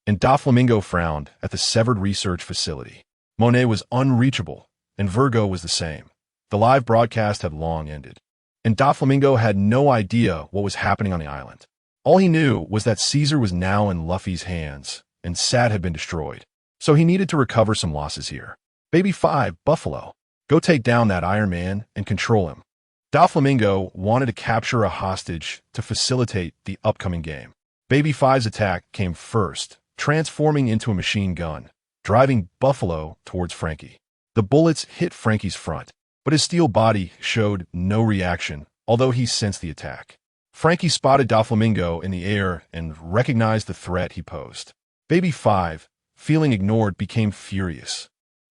Speaker 1: and Doflamingo frowned at the severed research facility. Monet was unreachable, and Virgo was the same. The live broadcast had long ended, and Doflamingo had no idea what was happening on the island. All he knew was that Caesar was now in Luffy's hands, and Sad had been destroyed, so he needed to recover some losses here. Baby 5, Buffalo, go take down that Iron Man and control him. Doflamingo wanted to capture a hostage to facilitate the upcoming game. Baby 5's attack came first, transforming into a machine gun, driving Buffalo towards Frankie. The bullets hit Frankie's front, but his steel body showed no reaction, although he sensed the attack. Frankie spotted Doflamingo in the air and recognized the threat he posed. Baby 5, feeling ignored, became furious.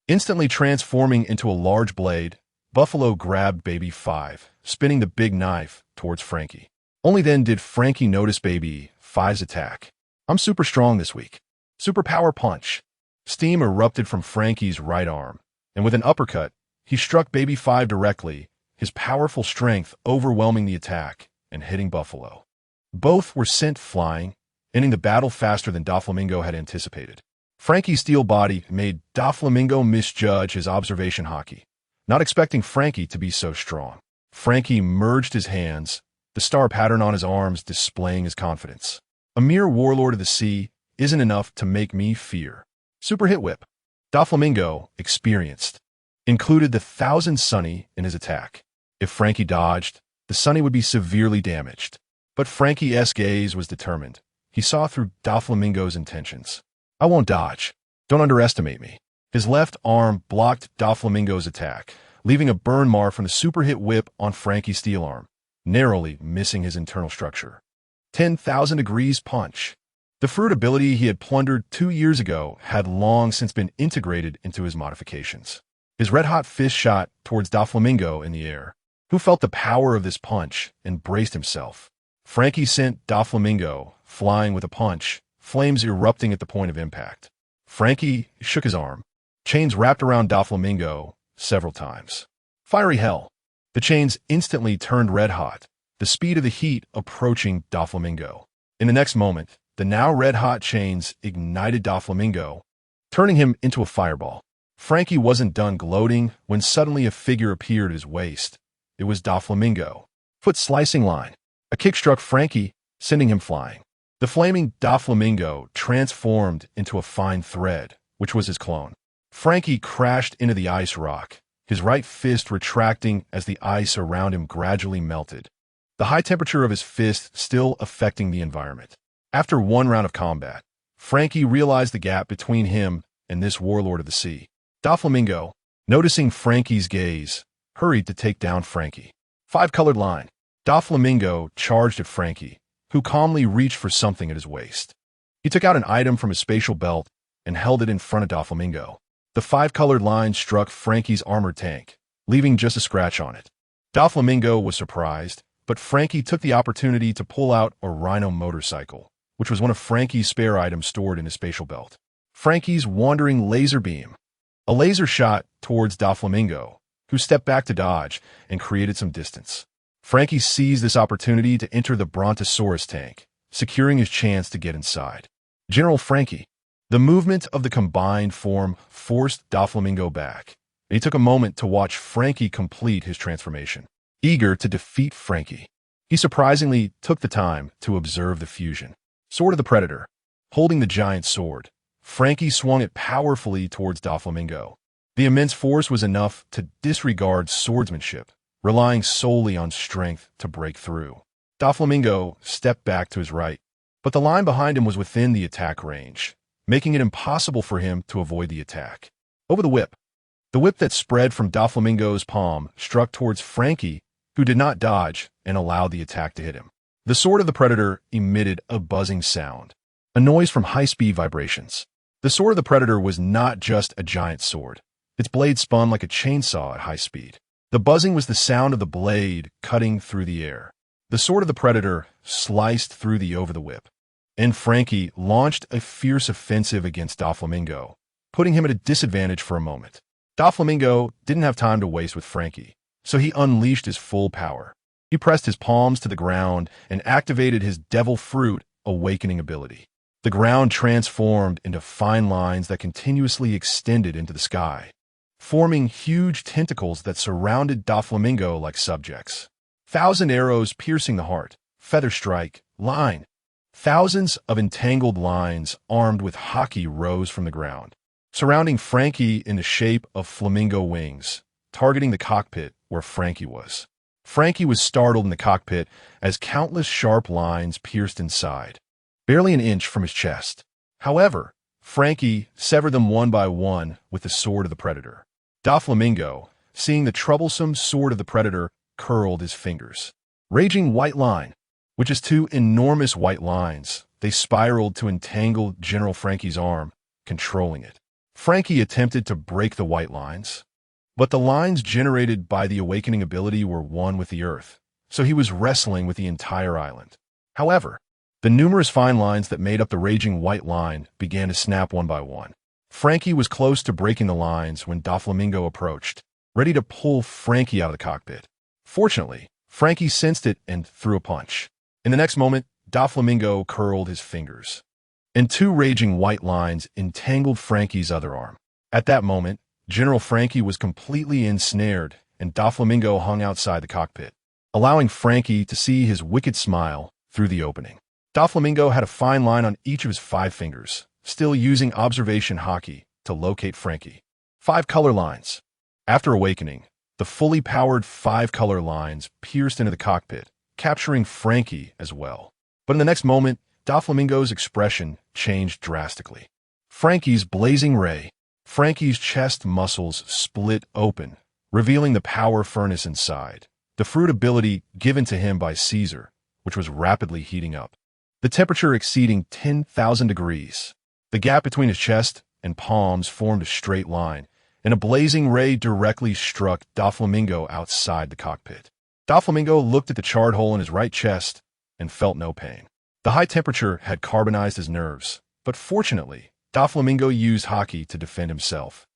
Speaker 1: Instantly transforming into a large blade, Buffalo grabbed Baby 5, spinning the big knife towards Frankie. Only then did Frankie notice Baby 5's attack. "I'm super strong this week. Super power punch." Steam erupted from Frankie's right arm, and with an uppercut, he struck Baby 5 directly, his powerful strength overwhelming the attack and hitting Buffalo. Both were sent flying, ending the battle faster than Doflamingo had anticipated. Frankie's steel body made Doflamingo misjudge his observation haki, not expecting Frankie to be so strong. Frankie merged his hands, the star pattern on his arms displaying his confidence. "A mere warlord of the sea isn't enough to make me fear." Super hit whip. Doflamingo, experienced, included the 1000 Sunny in his attack. If Frankie dodged, the Sunny would be severely damaged. But Frankie's gaze was determined. He saw through Doflamingo's intentions. "I won't dodge. Don't underestimate me." His left arm blocked Doflamingo's attack, leaving a burn mark from the super hit whip on Frankie's steel arm, narrowly missing his internal structure. 10,000 degrees punch. The fruit ability he had plundered 2 years ago had long since been integrated into his modifications. His red-hot fist shot towards Doflamingo in the air, who felt the power of this punch and braced himself. Frankie sent Doflamingo flying with a punch, flames erupting at the point of impact. Frankie shook his arm. Chains wrapped around Doflamingo several times. Fiery hell. The chains instantly turned red-hot, the speed of the heat approaching Doflamingo. In the next moment, the now red-hot chains ignited Doflamingo, turning him into a fireball. Frankie wasn't done gloating when suddenly a figure appeared at his waist. It was Doflamingo. Foot slicing line. A kick struck Frankie, sending him flying. The flaming Doflamingo transformed into a fine thread, which was his clone. Frankie crashed into the ice rock, his right fist retracting as the ice around him gradually melted, the high temperature of his fist still affecting the environment. After one round of combat, Frankie realized the gap between him and this warlord of the sea. Doflamingo, noticing Frankie's gaze, hurried to take down Frankie. 5-colored line. Doflamingo charged at Frankie, who calmly reached for something at his waist. He took out an item from his spatial belt and held it in front of Doflamingo. The 5-colored line struck Frankie's armored tank, leaving just a scratch on it. Doflamingo was surprised, but Frankie took the opportunity to pull out a Rhino motorcycle, which was one of Frankie's spare items stored in his spatial belt. Frankie's wandering laser beam. A laser shot towards Doflamingo, who stepped back to dodge and created some distance. Frankie seized this opportunity to enter the Brontosaurus tank, securing his chance to get inside. General Frankie. The movement of the combined form forced Doflamingo back, and he took a moment to watch Frankie complete his transformation. Eager to defeat Frankie, he surprisingly took the time to observe the fusion. Sword of the Predator. Holding the giant sword, Frankie swung it powerfully towards Doflamingo. The immense force was enough to disregard swordsmanship, relying solely on strength to break through. Doflamingo stepped back to his right, but the line behind him was within the attack range, making it impossible for him to avoid the attack. Over the whip. The whip that spread from Doflamingo's palm struck towards Frankie, who did not dodge and allowed the attack to hit him. The sword of the predator emitted a buzzing sound, a noise from high-speed vibrations. The sword of the predator was not just a giant sword. Its blade spun like a chainsaw at high speed. The buzzing was the sound of the blade cutting through the air. The sword of the predator sliced through the over-the-whip, and Frankie launched a fierce offensive against Doflamingo, putting him at a disadvantage for a moment. Doflamingo didn't have time to waste with Frankie, so he unleashed his full power. He pressed his palms to the ground and activated his Devil Fruit awakening ability. The ground transformed into fine lines that continuously extended into the sky, forming huge tentacles that surrounded Doflamingo like subjects. 1,000 arrows piercing the heart, feather strike, line. Thousands of entangled lines armed with haki rose from the ground, surrounding Frankie in the shape of flamingo wings, targeting the cockpit where Frankie was. Frankie was startled in the cockpit as countless sharp lines pierced inside, barely an inch from his chest. However, Frankie severed them one by one with the sword of the predator. Doflamingo, seeing the troublesome sword of the predator, curled his fingers. Raging white line, which is two enormous white lines. They spiraled to entangle General Frankie's arm, controlling it. Frankie attempted to break the white lines, but the lines generated by the awakening ability were one with the earth, so he was wrestling with the entire island. However, the numerous fine lines that made up the raging white line began to snap one by one. Frankie was close to breaking the lines when Doflamingo approached, ready to pull Frankie out of the cockpit. Fortunately, Frankie sensed it and threw a punch. In the next moment, Doflamingo curled his fingers, and two raging white lines entangled Frankie's other arm. At that moment, General Frankie was completely ensnared, and Doflamingo hung outside the cockpit, allowing Frankie to see his wicked smile through the opening. Doflamingo had a fine line on each of his 5 fingers, still using observation haki to locate Frankie. 5 color lines. After awakening, the fully powered 5 color lines pierced into the cockpit, capturing Frankie as well. But in the next moment, Doflamingo's expression changed drastically. Frankie's blazing ray. Frankie's chest muscles split open, revealing the power furnace inside, the fruit ability given to him by Caesar, which was rapidly heating up, the temperature exceeding 10,000 degrees. The gap between his chest and palms formed a straight line, and a blazing ray directly struck Doflamingo outside the cockpit. Doflamingo looked at the charred hole in his right chest and felt no pain. The high temperature had carbonized his nerves, but fortunately, Doflamingo used haki to defend himself,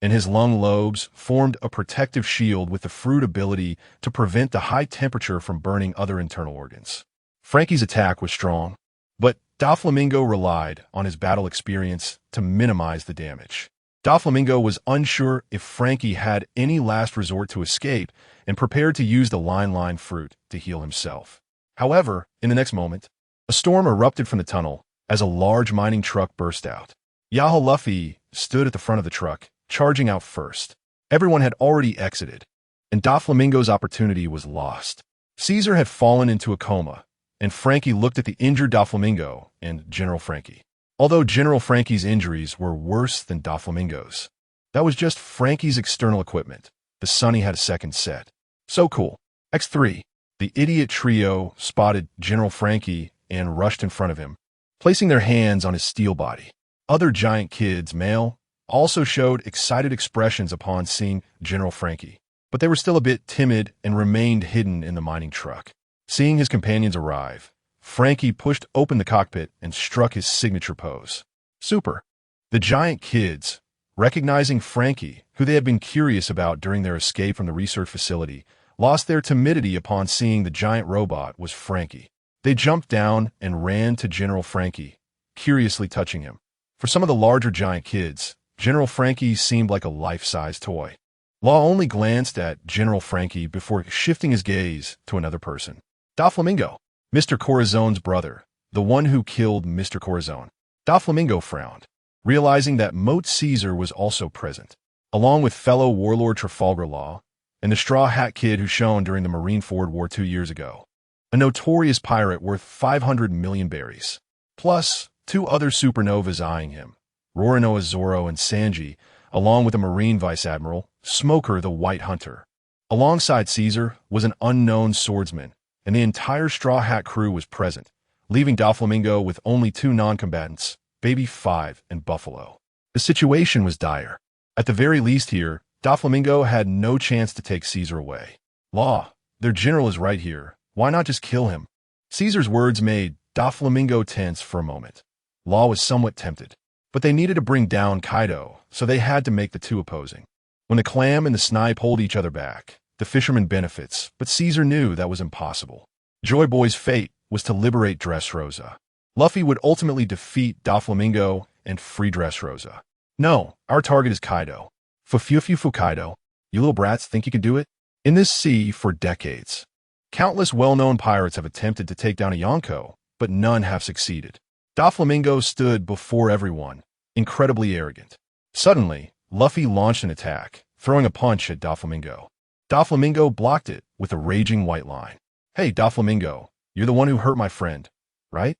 Speaker 1: and his lung lobes formed a protective shield with the fruit ability to prevent the high temperature from burning other internal organs. Frankie's attack was strong, but Doflamingo relied on his battle experience to minimize the damage. Doflamingo was unsure if Frankie had any last resort to escape and prepared to use the line fruit to heal himself. However, in the next moment, a storm erupted from the tunnel as a large mining truck burst out. Luffy stood at the front of the truck, charging out first. Everyone had already exited, and Doflamingo's opportunity was lost. Caesar had fallen into a coma, and Frankie looked at the injured Doflamingo and General Frankie. Although General Frankie's injuries were worse than Doflamingo's, that was just Frankie's external equipment. The Sunny had a second set. So cool. X3. The idiot trio spotted General Frankie and rushed in front of him, placing their hands on his steel body. Other giant kids, male, also showed excited expressions upon seeing General Frankie, but they were still a bit timid and remained hidden in the mining truck. Seeing his companions arrive, Frankie pushed open the cockpit and struck his signature pose. Super. The giant kids, recognizing Frankie, who they had been curious about during their escape from the research facility, lost their timidity upon seeing the giant robot was Frankie. They jumped down and ran to General Frankie, curiously touching him. For some of the larger giant kids, General Frankie seemed like a life-size toy. Law only glanced at General Frankie before shifting his gaze to another person. Doflamingo, Mr. Corazone's brother, the one who killed Mr. Corazone. Doflamingo frowned, realizing that Moat Caesar was also present, along with fellow warlord Trafalgar Law and the Straw Hat Kid who shone during the Marineford War 2 years ago, a notorious pirate worth 500 million berries, plus 2 other supernovas eyeing him, Roronoa Zoro and Sanji, along with a Marine Vice Admiral, Smoker the White Hunter. Alongside Caesar was an unknown swordsman, and the entire Straw Hat crew was present, leaving Doflamingo with only 2 non-combatants, Baby 5 and Buffalo. The situation was dire. At the very least here, Doflamingo had no chance to take Caesar away. Law, their general is right here. Why not just kill him? Caesar's words made Doflamingo tense for a moment. Law was somewhat tempted, but they needed to bring down Kaido, so they had to make the 2 opposing. When the Clam and the Snipe hold each other back, the fisherman benefits, but Caesar knew that was impossible. Joy Boy's fate was to liberate Dressrosa. Luffy would ultimately defeat Doflamingo and free Dressrosa. No, our target is Kaido. Fufufufu Kaido, you little brats think you can do it? In this sea for decades, countless well-known pirates have attempted to take down a Yonko, but none have succeeded. Doflamingo stood before everyone, incredibly arrogant. Suddenly, Luffy launched an attack, throwing a punch at Doflamingo. Doflamingo blocked it with a raging white line. Hey, Doflamingo, you're the one who hurt my friend, right?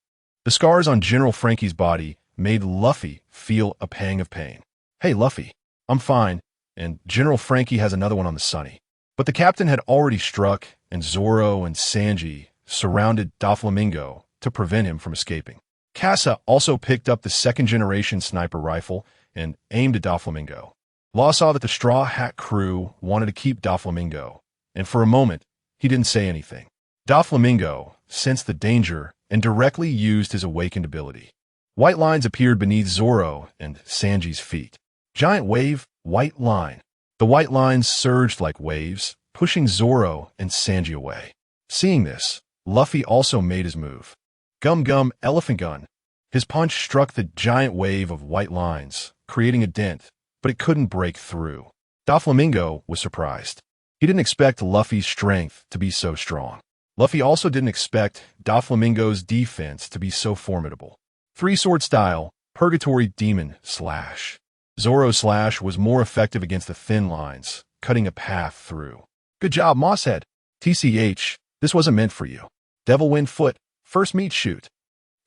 Speaker 1: The scars on General Frankie's body made Luffy feel a pang of pain. Hey, Luffy, I'm fine, and General Frankie has another one on the sunny. But the captain had already struck, and Zoro and Sanji surrounded Doflamingo to prevent him from escaping. Casa also picked up the 2nd-generation sniper rifle and aimed at Doflamingo. Law saw that the Straw Hat crew wanted to keep Doflamingo, and for a moment, he didn't say anything. Doflamingo sensed the danger and directly used his awakened ability. White lines appeared beneath Zoro and Sanji's feet. Giant wave, white line. The white lines surged like waves, pushing Zoro and Sanji away. Seeing this, Luffy also made his move. Gum Gum Elephant Gun. His punch struck the giant wave of white lines, creating a dent, but it couldn't break through. Doflamingo was surprised. He didn't expect Luffy's strength to be so strong. Luffy also didn't expect Doflamingo's defense to be so formidable. 3-sword style, Purgatory Demon Slash. Zoro's slash was more effective against the thin lines, cutting a path through. Good job, Mosshead. TCH, this wasn't meant for you. Devil Wind Foot, first meat shoot.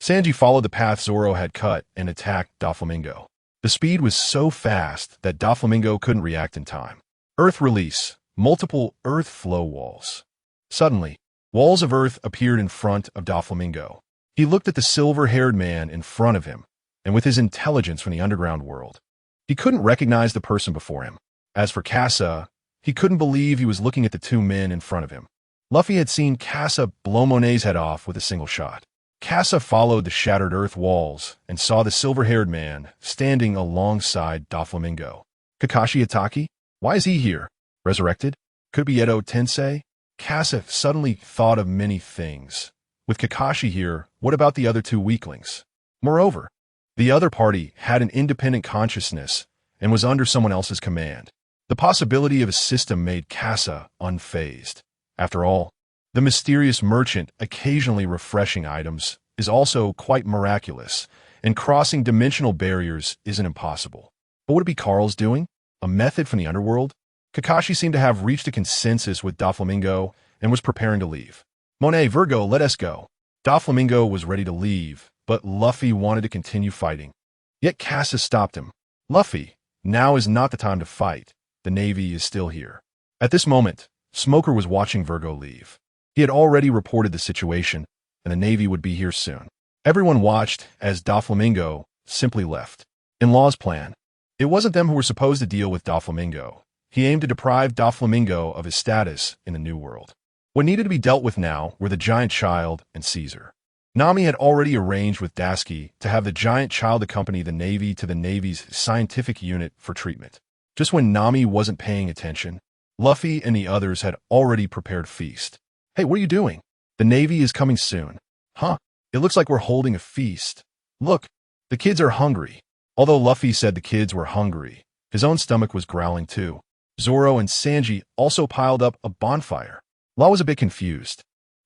Speaker 1: Sanji followed the path Zoro had cut and attacked Doflamingo. The speed was so fast that Doflamingo couldn't react in time. Earth Release, multiple earth flow walls. Suddenly, walls of earth appeared in front of Doflamingo. He looked at the silver-haired man in front of him, and with his intelligence from the underground world, he couldn't recognize the person before him. As for Casa, he couldn't believe he was looking at the 2 men in front of him. Luffy had seen Casa blow Monet's head off with a single shot. Casa followed the shattered earth walls and saw the silver-haired man standing alongside Doflamingo. Kakashi Hatake? Why is he here? Resurrected? Could it be Edo Tensei? Casa suddenly thought of many things. With Kakashi here, what about the other 2 weaklings? Moreover, the other party had an independent consciousness and was under someone else's command. The possibility of a system made Casa unfazed. After all, the mysterious merchant occasionally refreshing items is also quite miraculous, and crossing dimensional barriers isn't impossible. But would it be Carl's doing? A method from the underworld? Kakashi seemed to have reached a consensus with Doflamingo and was preparing to leave. Monet, Virgo, let us go. Doflamingo was ready to leave, but Luffy wanted to continue fighting. Yet Casa stopped him. Luffy, now is not the time to fight. The Navy is still here. At this moment, Smoker was watching Virgo leave. He had already reported the situation, and the Navy would be here soon. Everyone watched as Doflamingo simply left. In Law's plan, it wasn't them who were supposed to deal with Doflamingo. He aimed to deprive Doflamingo of his status in the New World. What needed to be dealt with now were the Giant Child and Caesar. Nami had already arranged with Dasky to have the Giant Child accompany the Navy to the Navy's scientific unit for treatment. Just when Nami wasn't paying attention, Luffy and the others had already prepared feast. Hey, what are you doing? The Navy is coming soon. Huh? It looks like we're holding a feast. Look, the kids are hungry. Although Luffy said the kids were hungry, his own stomach was growling too. Zoro and Sanji also piled up a bonfire. Law was a bit confused.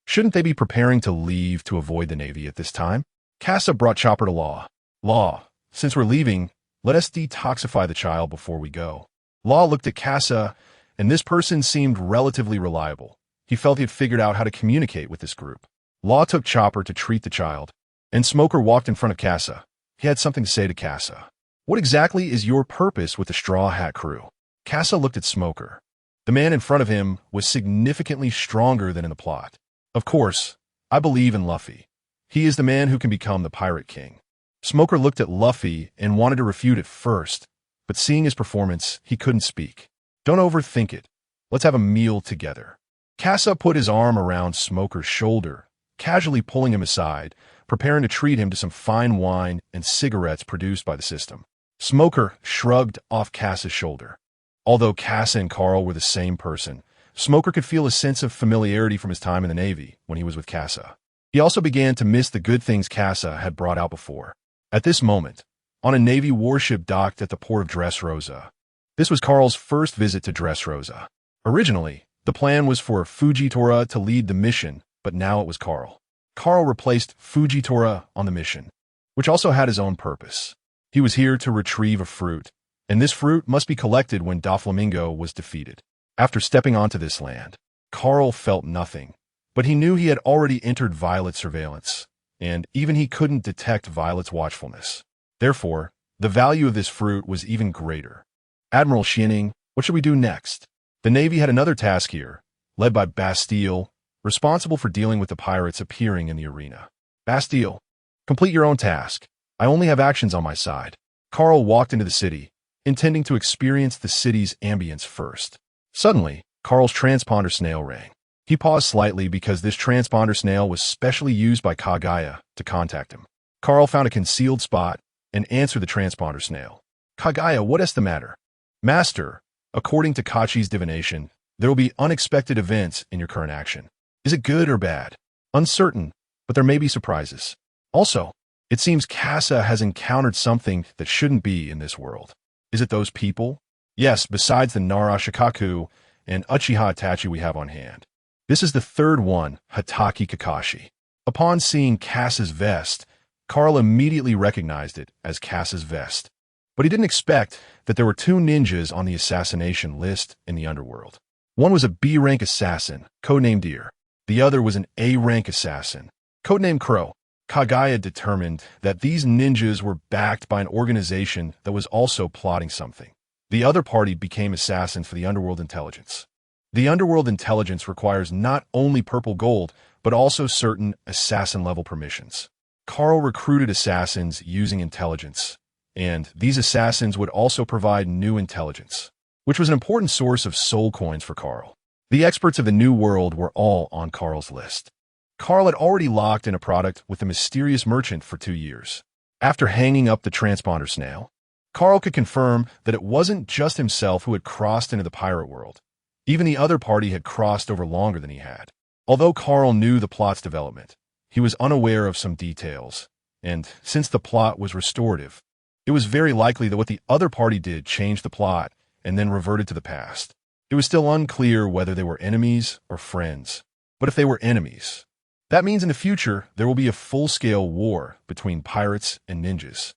Speaker 1: Shouldn't they be preparing to leave to avoid the Navy at this time? Casa brought Chopper to Law. Law, since we're leaving, let us detoxify the child before we go. Law looked at Casa, and this person seemed relatively reliable. He felt he had figured out how to communicate with this group. Law took Chopper to treat the child, and Smoker walked in front of Casa. He had something to say to Casa. What exactly is your purpose with the Straw Hat crew? Casa looked at Smoker. The man in front of him was significantly stronger than in the plot. Of course, I believe in Luffy. He is the man who can become the Pirate King. Smoker looked at Luffy and wanted to refute it first, but seeing his performance, he couldn't speak. Don't overthink it. Let's have a meal together. Casa put his arm around Smoker's shoulder, casually pulling him aside, preparing to treat him to some fine wine and cigarettes produced by the system. Smoker shrugged off Casa's shoulder. Although Casa and Carl were the same person, Smoker could feel a sense of familiarity from his time in the Navy when he was with Casa. He also began to miss the good things Casa had brought out before. At this moment, on a Navy warship docked at the port of Dressrosa. This was Carl's first visit to Dressrosa. Originally, the plan was for Fujitora to lead the mission, but now it was Carl. Carl replaced Fujitora on the mission, which also had his own purpose. He was here to retrieve a fruit, and this fruit must be collected when Doflamingo was defeated. After stepping onto this land, Carl felt nothing, but he knew he had already entered Violet's surveillance, and even he couldn't detect Violet's watchfulness. Therefore, the value of this fruit was even greater. Admiral Shining, what should we do next? The Navy had another task here, led by Bastille, responsible for dealing with the pirates appearing in the arena. Bastille, complete your own task. I only have actions on my side. Carl walked into the city, intending to experience the city's ambience first. Suddenly, Carl's transponder snail rang. He paused slightly because this transponder snail was specially used by Kagaya to contact him. Carl found a concealed spot and answered the transponder snail. Kagaya, what is the matter? Master, according to Kachi's divination, there will be unexpected events in your current action. Is it good or bad? Uncertain, but there may be surprises. Also, it seems Casa has encountered something that shouldn't be in this world. Is it those people? Yes, besides the Nara Shikaku and Uchiha Itachi we have on hand. This is the third one, Hataki Kakashi. Upon seeing Casa's vest, Carl immediately recognized it as Casa's vest. But he didn't expect that there were two ninjas on the assassination list in the underworld. One was a B-rank assassin, codenamed Deer. The other was an A-rank assassin, codenamed Crow. Kagaya determined that these ninjas were backed by an organization that was also plotting something. The other party became assassins for the Underworld Intelligence. The Underworld Intelligence requires not only purple gold, but also certain assassin-level permissions. Carl recruited assassins using intelligence, and these assassins would also provide new intelligence, which was an important source of soul coins for Carl. The experts of the New World were all on Carl's list. Carl had already locked in a product with the mysterious merchant for 2 years. After hanging up the transponder snail, Carl could confirm that it wasn't just himself who had crossed into the pirate world. Even the other party had crossed over longer than he had. Although Carl knew the plot's development, he was unaware of some details, and since the plot was restorative, it was very likely that what the other party did changed the plot and then reverted to the past. It was still unclear whether they were enemies or friends. But if they were enemies, that means in the future there will be a full-scale war between pirates and ninjas.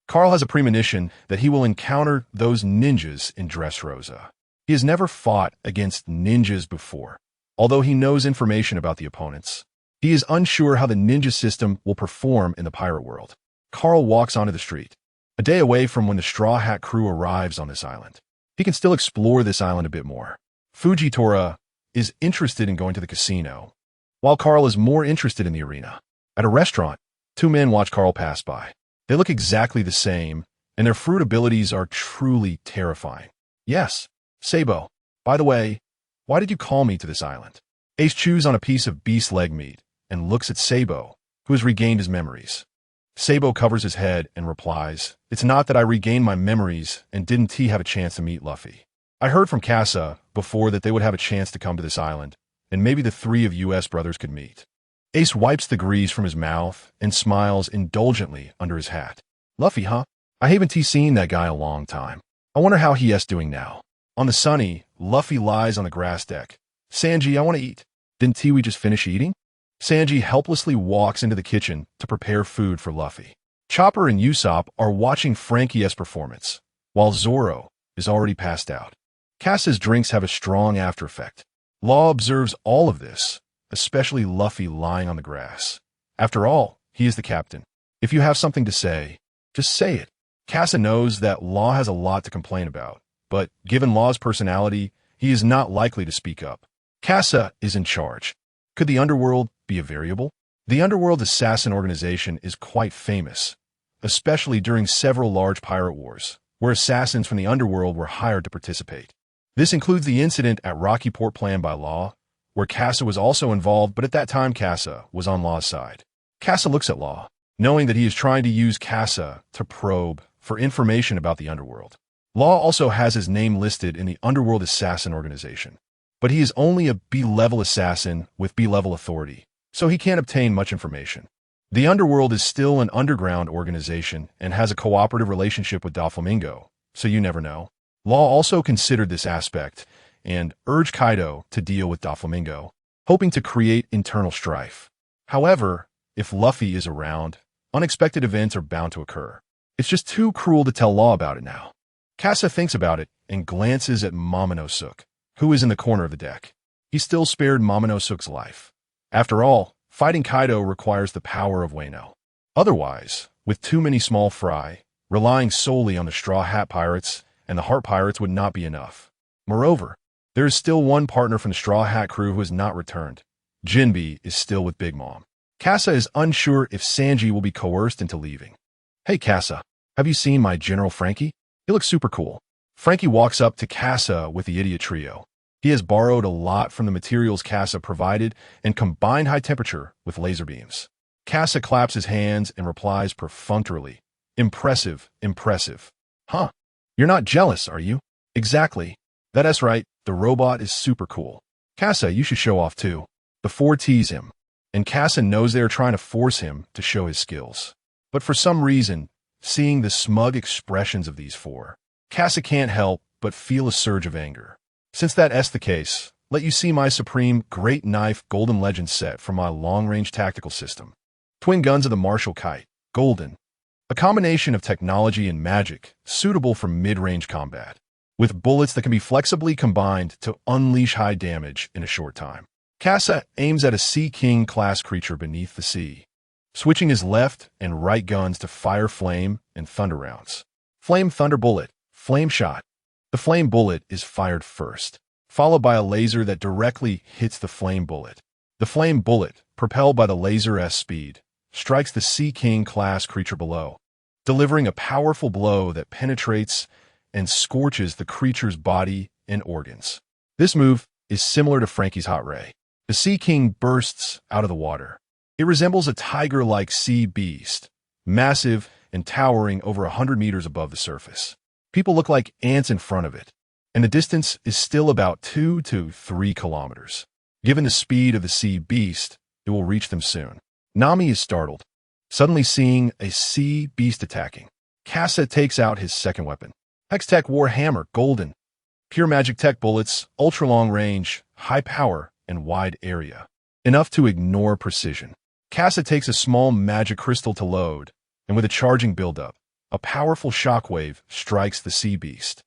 Speaker 1: Carl has a premonition that he will encounter those ninjas in Dressrosa. He has never fought against ninjas before, although he knows information about the opponents. He is unsure how the ninja system will perform in the pirate world. Carl walks onto the street, a day away from when the Straw Hat crew arrives on this island. He can still explore this island a bit more. Fujitora is interested in going to the casino, while Carl is more interested in the arena. At a restaurant, two men watch Carl pass by. They look exactly the same, and their fruit abilities are truly terrifying. Yes, Sabo. By the way, why did you call me to this island? Ace chews on a piece of beast leg meat and looks at Sabo, who has regained his memories. Sabo covers his head and replies, "It's not that I regained my memories and didn't have a chance to meet Luffy. I heard from Casa before that they would have a chance to come to this island, and maybe the three of US brothers could meet." Ace wipes the grease from his mouth and smiles indulgently under his hat. Luffy, huh? I haven't seen that guy a long time. I wonder how he is doing now. On the sunny, Luffy lies on the grass deck. Sanji, I want to eat. Didn't we just finish eating? Sanji helplessly walks into the kitchen to prepare food for Luffy. Chopper and Usopp are watching Frankie's performance, while Zoro is already passed out. Casa's drinks have a strong after effect. Law observes all of this, especially Luffy lying on the grass. After all, he is the captain. If you have something to say, just say it. Casa knows that Law has a lot to complain about, but given Law's personality, he is not likely to speak up. Casa is in charge. Could the underworld be a variable? The underworld assassin organization is quite famous, especially during several large pirate wars, where assassins from the underworld were hired to participate. This includes the incident at Rocky Port planned by Law, where Casa was also involved, but at that time Casa was on Law's side. Casa looks at Law, knowing that he is trying to use Casa to probe for information about the underworld. Law also has his name listed in the Underworld Assassin Organization, but he is only a B-level assassin with B-level authority, so he can't obtain much information. The underworld is still an underground organization and has a cooperative relationship with Doflamingo, so you never know. Law also considered this aspect and urged Kaido to deal with Doflamingo, hoping to create internal strife. However, if Luffy is around, unexpected events are bound to occur. It's just too cruel to tell Law about it now. Casa thinks about it and glances at Momonosuke, who is in the corner of the deck. He still spared Momonosuke's life. After all, fighting Kaido requires the power of Wano. Otherwise, with too many small fry, relying solely on the Straw Hat Pirates and the Heart Pirates would not be enough. Moreover, there is still one partner from the Straw Hat crew who has not returned. Jinbe is still with Big Mom. Casa is unsure if Sanji will be coerced into leaving. Hey Casa, have you seen my General Frankie? He looks super cool. Frankie walks up to Casa with the idiot trio. He has borrowed a lot from the materials Casa provided and combined high temperature with laser beams. Casa claps his hands and replies perfunctorily, "Impressive, impressive." Huh? You're not jealous, are you? Exactly. That's right, the robot is super cool. Casa, you should show off too. The four tease him, and Casa knows they are trying to force him to show his skills. But for some reason, seeing the smug expressions of these four, Casa can't help but feel a surge of anger. Since that's the case, let you see my Supreme Great Knife Golden Legend set from my long-range tactical system. Twin guns of the Martial Kite, Golden. A combination of technology and magic suitable for mid-range combat, with bullets that can be flexibly combined to unleash high damage in a short time. Casa aims at a Sea King-class creature beneath the sea, switching his left and right guns to fire flame and thunder rounds. Flame Thunder Bullet, Flame Shot. The flame bullet is fired first, followed by a laser that directly hits the flame bullet. The flame bullet, propelled by the laser's speed, strikes the Sea King-class creature below, delivering a powerful blow that penetrates and scorches the creature's body and organs. This move is similar to Frankie's Hot Ray. The Sea King bursts out of the water. It resembles a tiger-like sea beast, massive and towering over 100 meters above the surface. People look like ants in front of it, and the distance is still about 2 to 3 kilometers. Given the speed of the sea beast, it will reach them soon. Nami is startled, suddenly seeing a sea beast attacking. Casa takes out his second weapon. Hextech War Hammer, Golden. Pure magic tech bullets, ultra-long range, high power, and wide area. Enough to ignore precision. Casa takes a small magic crystal to load, and with a charging buildup, a powerful shockwave strikes the sea beast.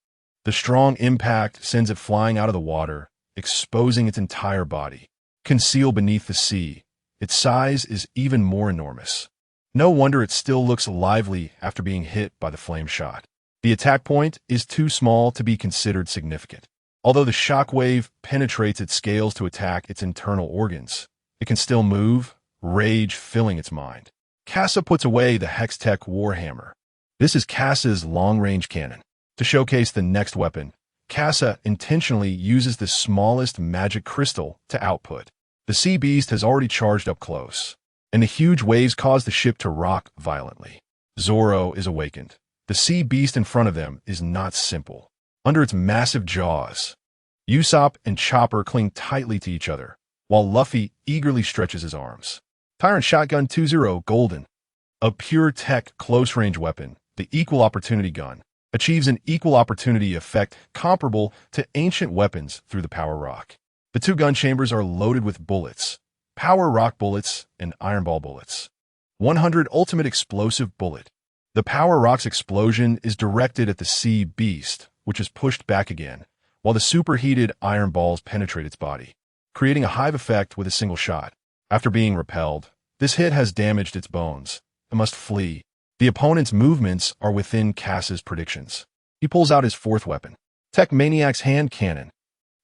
Speaker 1: The strong impact sends it flying out of the water, exposing its entire body. Concealed beneath the sea, its size is even more enormous. No wonder it still looks lively after being hit by the flame shot. The attack point is too small to be considered significant. Although the shockwave penetrates its scales to attack its internal organs, it can still move, rage filling its mind. Casa puts away the Hextech Warhammer. This is Casa's long-range cannon. To showcase the next weapon, Casa intentionally uses the smallest magic crystal to output. The sea beast has already charged up close, and the huge waves cause the ship to rock violently. Zoro is awakened. The sea beast in front of them is not simple. Under its massive jaws, Usopp and Chopper cling tightly to each other, while Luffy eagerly stretches his arms. Tyrant Shotgun 2-0 Golden. A pure tech close-range weapon, the Equal Opportunity Gun, achieves an equal opportunity effect comparable to ancient weapons through the Power Rock. The two gun chambers are loaded with bullets, Power Rock bullets and Iron Ball bullets. 100 Ultimate Explosive Bullet. The Power Rock's explosion is directed at the sea beast, which is pushed back again, while the superheated iron balls penetrate its body, creating a hive effect with a single shot. After being repelled, this hit has damaged its bones and must flee. The opponent's movements are within Cass's predictions. He pulls out his fourth weapon, Tech Maniac's Hand Cannon.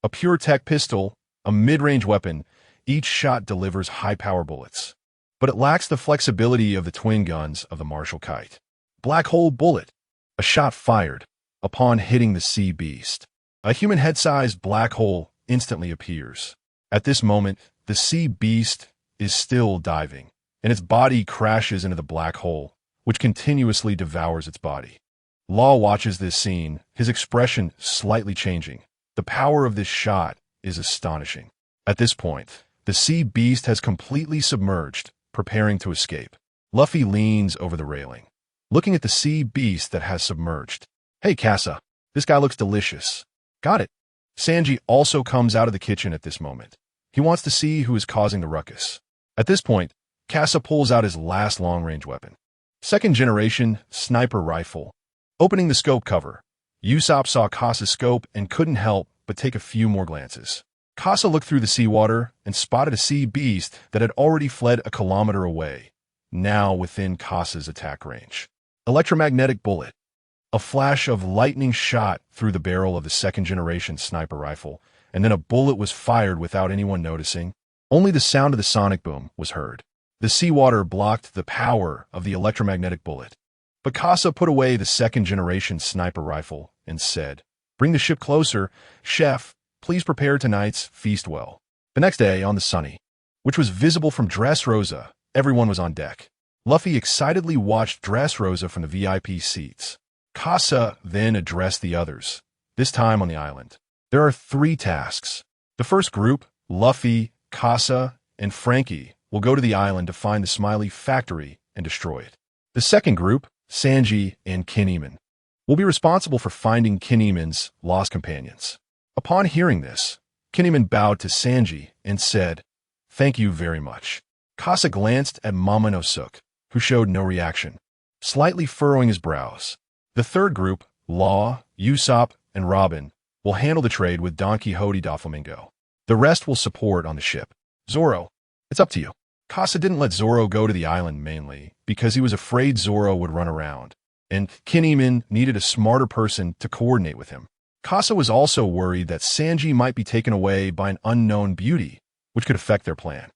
Speaker 1: A pure tech pistol, a mid-range weapon, each shot delivers high-power bullets. But it lacks the flexibility of the twin guns of the Martial Kite. Black Hole Bullet. A shot fired upon hitting the sea beast. A human head-sized black hole instantly appears. At this moment, the sea beast is still diving, and its body crashes into the black hole, which continuously devours its body. Law watches this scene, his expression slightly changing. The power of this shot is astonishing. At this point, the sea beast has completely submerged, preparing to escape. Luffy leans over the railing, looking at the sea beast that has submerged. Hey, Kassa, this guy looks delicious. Got it. Sanji also comes out of the kitchen at this moment. He wants to see who is causing the ruckus. At this point, Kassa pulls out his last long-range weapon. Second generation sniper rifle. Opening the scope cover, Usopp saw Kassa's scope and couldn't help but take a few more glances. Kassa looked through the seawater and spotted a sea beast that had already fled a kilometer away, now within Kassa's attack range. Electromagnetic bullet. A flash of lightning shot through the barrel of the second-generation sniper rifle, and then a bullet was fired without anyone noticing. Only the sound of the sonic boom was heard. The seawater blocked the power of the electromagnetic bullet. But Kassa put away the second-generation sniper rifle and said, "Bring the ship closer. Chef, please prepare tonight's feast well." The next day, on the Sunny, which was visible from Dressrosa, everyone was on deck. Luffy excitedly watched Dressrosa from the VIP seats. Kassa then addressed the others, this time on the island. There are 3 tasks. The first group, Luffy, Kassa, and Frankie, will go to the island to find the Smiley factory and destroy it. The second group, Sanji and Kinemon, will be responsible for finding Kinemon's lost companions. Upon hearing this, Kinemon bowed to Sanji and said, "Thank you very much." Kassa glanced at Momonosuke, who showed no reaction, slightly furrowing his brows. The third group, Law, Usopp, and Robin, will handle the trade with Don Quixote Doflamingo. The rest will support on the ship. Zoro, it's up to you. Kassa didn't let Zoro go to the island mainly because he was afraid Zoro would run around, and Kinemon needed a smarter person to coordinate with him. Kassa was also worried that Sanji might be taken away by an unknown beauty, which could affect their plan.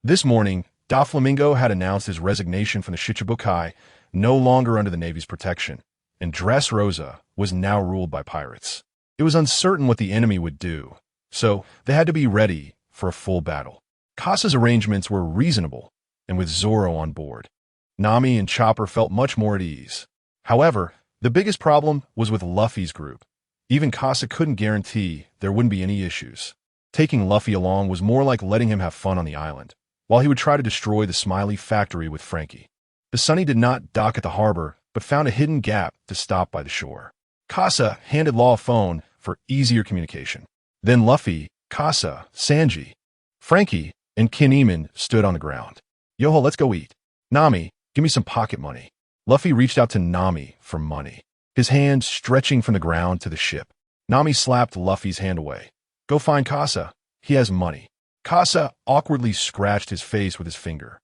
Speaker 1: This morning, Doflamingo had announced his resignation from the Shichibukai, no longer under the Navy's protection, and Dressrosa was now ruled by pirates. It was uncertain what the enemy would do, so they had to be ready for a full battle. Kassa's arrangements were reasonable, and with Zoro on board, Nami and Chopper felt much more at ease. However, the biggest problem was with Luffy's group. Even Kassa couldn't guarantee there wouldn't be any issues. Taking Luffy along was more like letting him have fun on the island, while he would try to destroy the Smiley factory with Frankie. The Sunny did not dock at the harbor, but found a hidden gap to stop by the shore. Kassa handed Law a phone for easier communication. Then Luffy, Kassa, Sanji, Frankie, and Kinemon stood on the ground. "Yoho, let's go eat. Nami, give me some pocket money." Luffy reached out to Nami for money, his hand stretching from the ground to the ship. Nami slapped Luffy's hand away. "Go find Kassa. He has money." Kassa awkwardly scratched his face with his finger.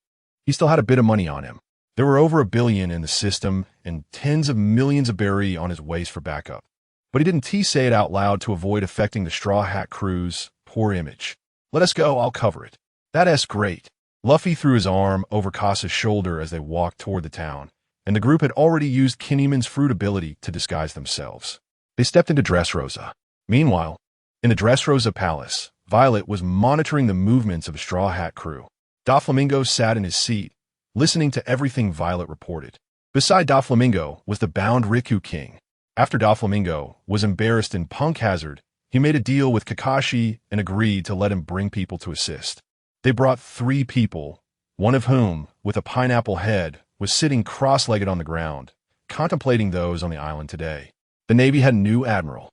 Speaker 1: He still had a bit of money on him. There were over 1 billion in the system and tens of millions of berry on his waist for backup. But he didn't say it out loud to avoid affecting the Straw Hat crew's poor image. "Let us go, I'll cover it." "That's great." Luffy threw his arm over Kassa's shoulder as they walked toward the town, and the group had already used Kinemon's fruit ability to disguise themselves. They stepped into Dressrosa. Meanwhile, in the Dressrosa palace, Violet was monitoring the movements of the Straw Hat crew. Doflamingo sat in his seat, listening to everything Violet reported. Beside Doflamingo was the bound Riku King. After Doflamingo was embarrassed in Punk Hazard, he made a deal with Kakashi and agreed to let him bring people to assist. They brought 3 people, one of whom, with a pineapple head, was sitting cross-legged on the ground, contemplating those on the island today. The Navy had a new admiral,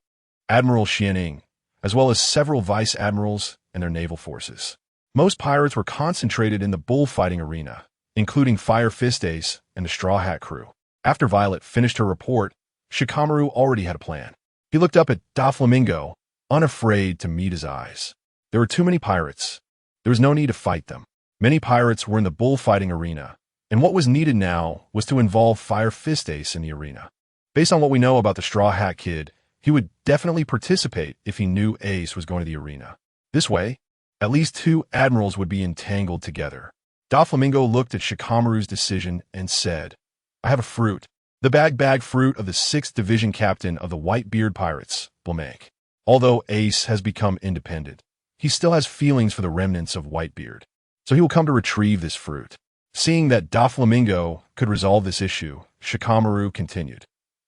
Speaker 1: Admiral Xianing, as well as several vice admirals and their naval forces. Most pirates were concentrated in the bullfighting arena, including Fire Fist Ace and the Straw Hat crew. After Violet finished her report, Shikamaru already had a plan. He looked up at Doflamingo, unafraid to meet his eyes. There were too many pirates. There was no need to fight them. Many pirates were in the bullfighting arena, and what was needed now was to involve Fire Fist Ace in the arena. Based on what we know about the Straw Hat Kid, he would definitely participate if he knew Ace was going to the arena. This way, at least two admirals would be entangled together. Doflamingo looked at Shikamaru's decision and said, I have a fruit. The bag fruit of the 6th Division Captain of the Whitebeard Pirates, Vinsmoke. Although Ace has become independent, he still has feelings for the remnants of Whitebeard, so he will come to retrieve this fruit. Seeing that Doflamingo could resolve this issue, Shikamaru continued,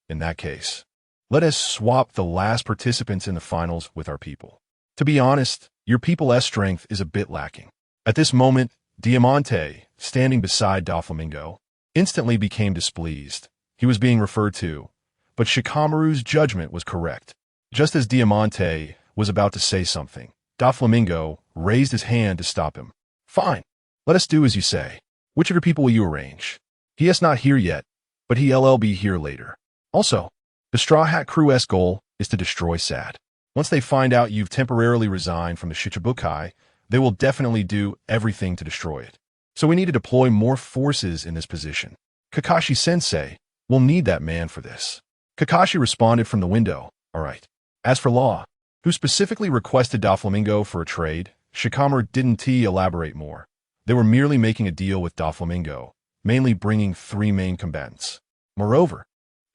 Speaker 1: In that case, let us swap the last participants in the finals with our people. To be honest, your people's strength is a bit lacking. At this moment, Diamante, standing beside Doflamingo, instantly became displeased. He was being referred to, but Shikamaru's judgment was correct. Just as Diamante was about to say something, Doflamingo raised his hand to stop him. Fine, let us do as you say. Which of your people will you arrange? He is not here yet, but he'll be here later. Also, the Straw Hat crew's goal is to destroy Sad. Once they find out you've temporarily resigned from the Shichibukai, they will definitely do everything to destroy it. So we need to deploy more forces in this position. Kakashi-sensei will need that man for this. Kakashi responded from the window, All right. As for Law, who specifically requested Doflamingo for a trade, Shikamaru didn't elaborate more. They were merely making a deal with Doflamingo, mainly bringing 3 main combatants. Moreover,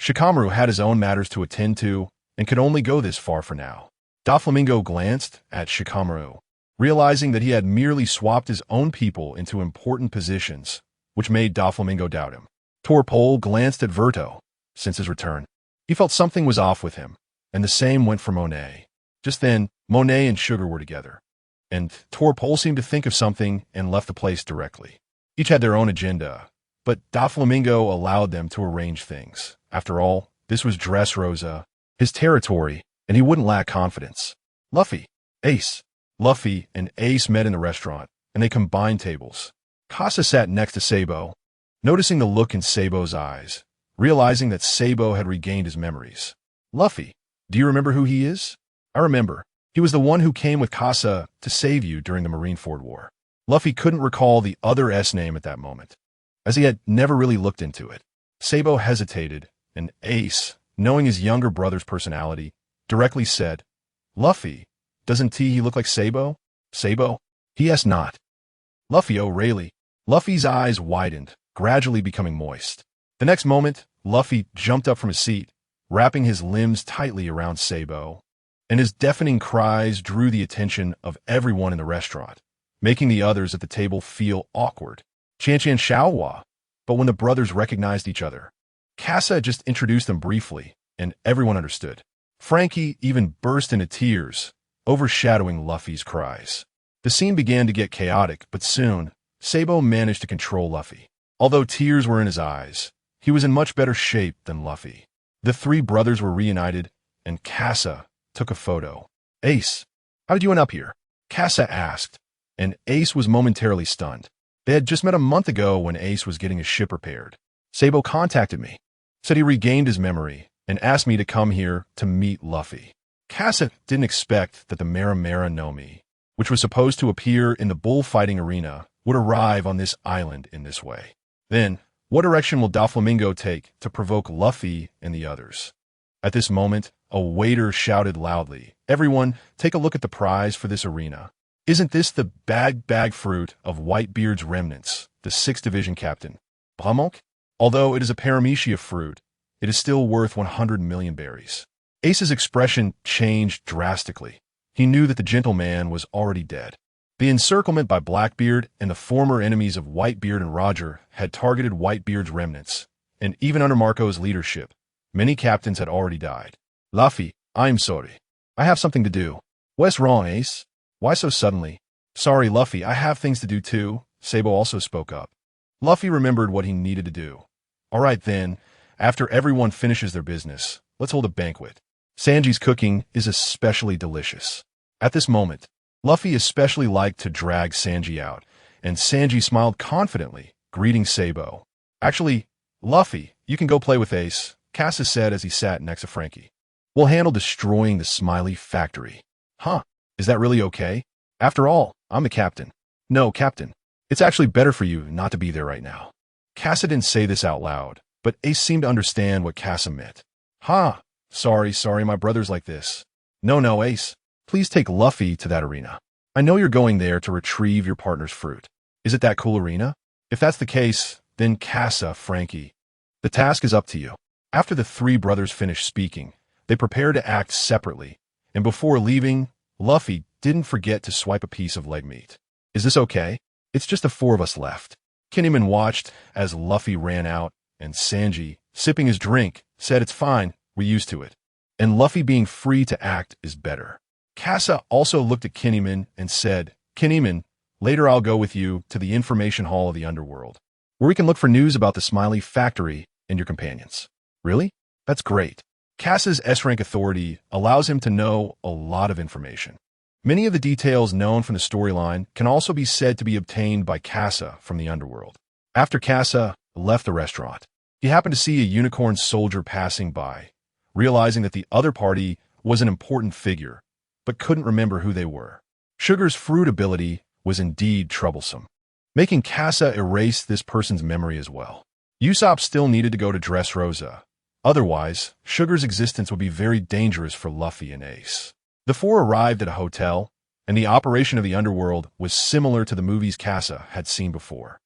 Speaker 1: Shikamaru had his own matters to attend to and could only go this far for now. Doflamingo glanced at Shikamaru, realizing that he had merely swapped his own people into important positions, which made Doflamingo doubt him. Torpole glanced at Verto. Since his return, he felt something was off with him, and the same went for Monet. Just then, Monet and Sugar were together, and Torpole seemed to think of something and left the place directly. Each had their own agenda, but Doflamingo allowed them to arrange things. After all, this was Dressrosa, his territory, and he wouldn't lack confidence. Luffy, Ace. Luffy and Ace met in the restaurant, and they combined tables. Casa sat next to Sabo, noticing the look in Sabo's eyes, realizing that Sabo had regained his memories. Luffy, do you remember who he is? I remember. He was the one who came with Casa to save you during the Marineford War. Luffy couldn't recall the other S name at that moment, as he had never really looked into it. Sabo hesitated, and Ace, knowing his younger brother's personality, directly said, Luffy, doesn't he look like Sabo? Sabo? He asked not. Luffy, oh really? Luffy's eyes widened, gradually becoming moist. The next moment, Luffy jumped up from his seat, wrapping his limbs tightly around Sabo, and his deafening cries drew the attention of everyone in the restaurant, making the others at the table feel awkward. Chan-chan Xiaohua. But when the brothers recognized each other, Casa just introduced them briefly, and everyone understood. Frankie even burst into tears, overshadowing Luffy's cries. The scene began to get chaotic, but soon, Sabo managed to control Luffy. Although tears were in his eyes, he was in much better shape than Luffy. The 3 brothers were reunited, and Casa took a photo. Ace, how did you end up here? Casa asked, and Ace was momentarily stunned. They had just met a month ago when Ace was getting his ship repaired. Sabo contacted me, said he regained his memory, and asked me to come here to meet Luffy. Casa didn't expect that the Maramara Nomi, which was supposed to appear in the bullfighting arena, would arrive on this island in this way. Then, what direction will Doflamingo take to provoke Luffy and the others? At this moment, a waiter shouted loudly, Everyone, take a look at the prize for this arena. Isn't this the bag fruit of Whitebeard's remnants, the 6th Division Captain, Vinsmoke? Although it is a paramecia fruit, it is still worth 100 million berries. Ace's expression changed drastically. He knew that the gentleman was already dead. The encirclement by Blackbeard and the former enemies of Whitebeard and Roger had targeted Whitebeard's remnants, and even under Marco's leadership, many captains had already died. Luffy, I'm sorry. I have something to do. What's wrong, Ace? Why so suddenly? Sorry, Luffy, I have things to do too, Sabo also spoke up. Luffy remembered what he needed to do. All right then, after everyone finishes their business, let's hold a banquet. Sanji's cooking is especially delicious. At this moment, Luffy especially liked to drag Sanji out, and Sanji smiled confidently Greetings, Sabo. Actually, Luffy, you can go play with Ace, Casa said as he sat next to Frankie. We'll handle destroying the Smiley factory. Huh? Is that really okay? After all, I'm the captain. No, Captain. It's actually better for you not to be there right now. Casa didn't say this out loud, but Ace seemed to understand what Casa meant. Huh? Sorry, my brother's like this. No, Ace. Please take Luffy to that arena. I know you're going there to retrieve your partner's fruit. Is it that cool arena? If that's the case, then Casa, Frankie. The task is up to you. After the three brothers finished speaking, they prepared to act separately, and before leaving, Luffy didn't forget to swipe a piece of leg meat. Is this okay? It's just the four of us left. Kinemon watched as Luffy ran out, and Sanji, sipping his drink, said it's fine, we're used to it. And Luffy being free to act is better. Casa also looked at Kinemon and said, Kinemon, later I'll go with you to the information hall of the underworld, where we can look for news about the Smiley factory and your companions. Really? That's great. Casa's S-rank authority allows him to know a lot of information. Many of the details known from the storyline can also be said to be obtained by Casa from the underworld. After Casa left the restaurant, he happened to see a unicorn soldier passing by, realizing that the other party was an important figure, but couldn't remember who they were. Sugar's fruit ability was indeed troublesome, making Casa erase this person's memory as well. Usopp still needed to go to Dressrosa. Otherwise, Sugar's existence would be very dangerous for Luffy and Ace. The four arrived at a hotel, and the operation of the underworld was similar to the movies Casa had seen before.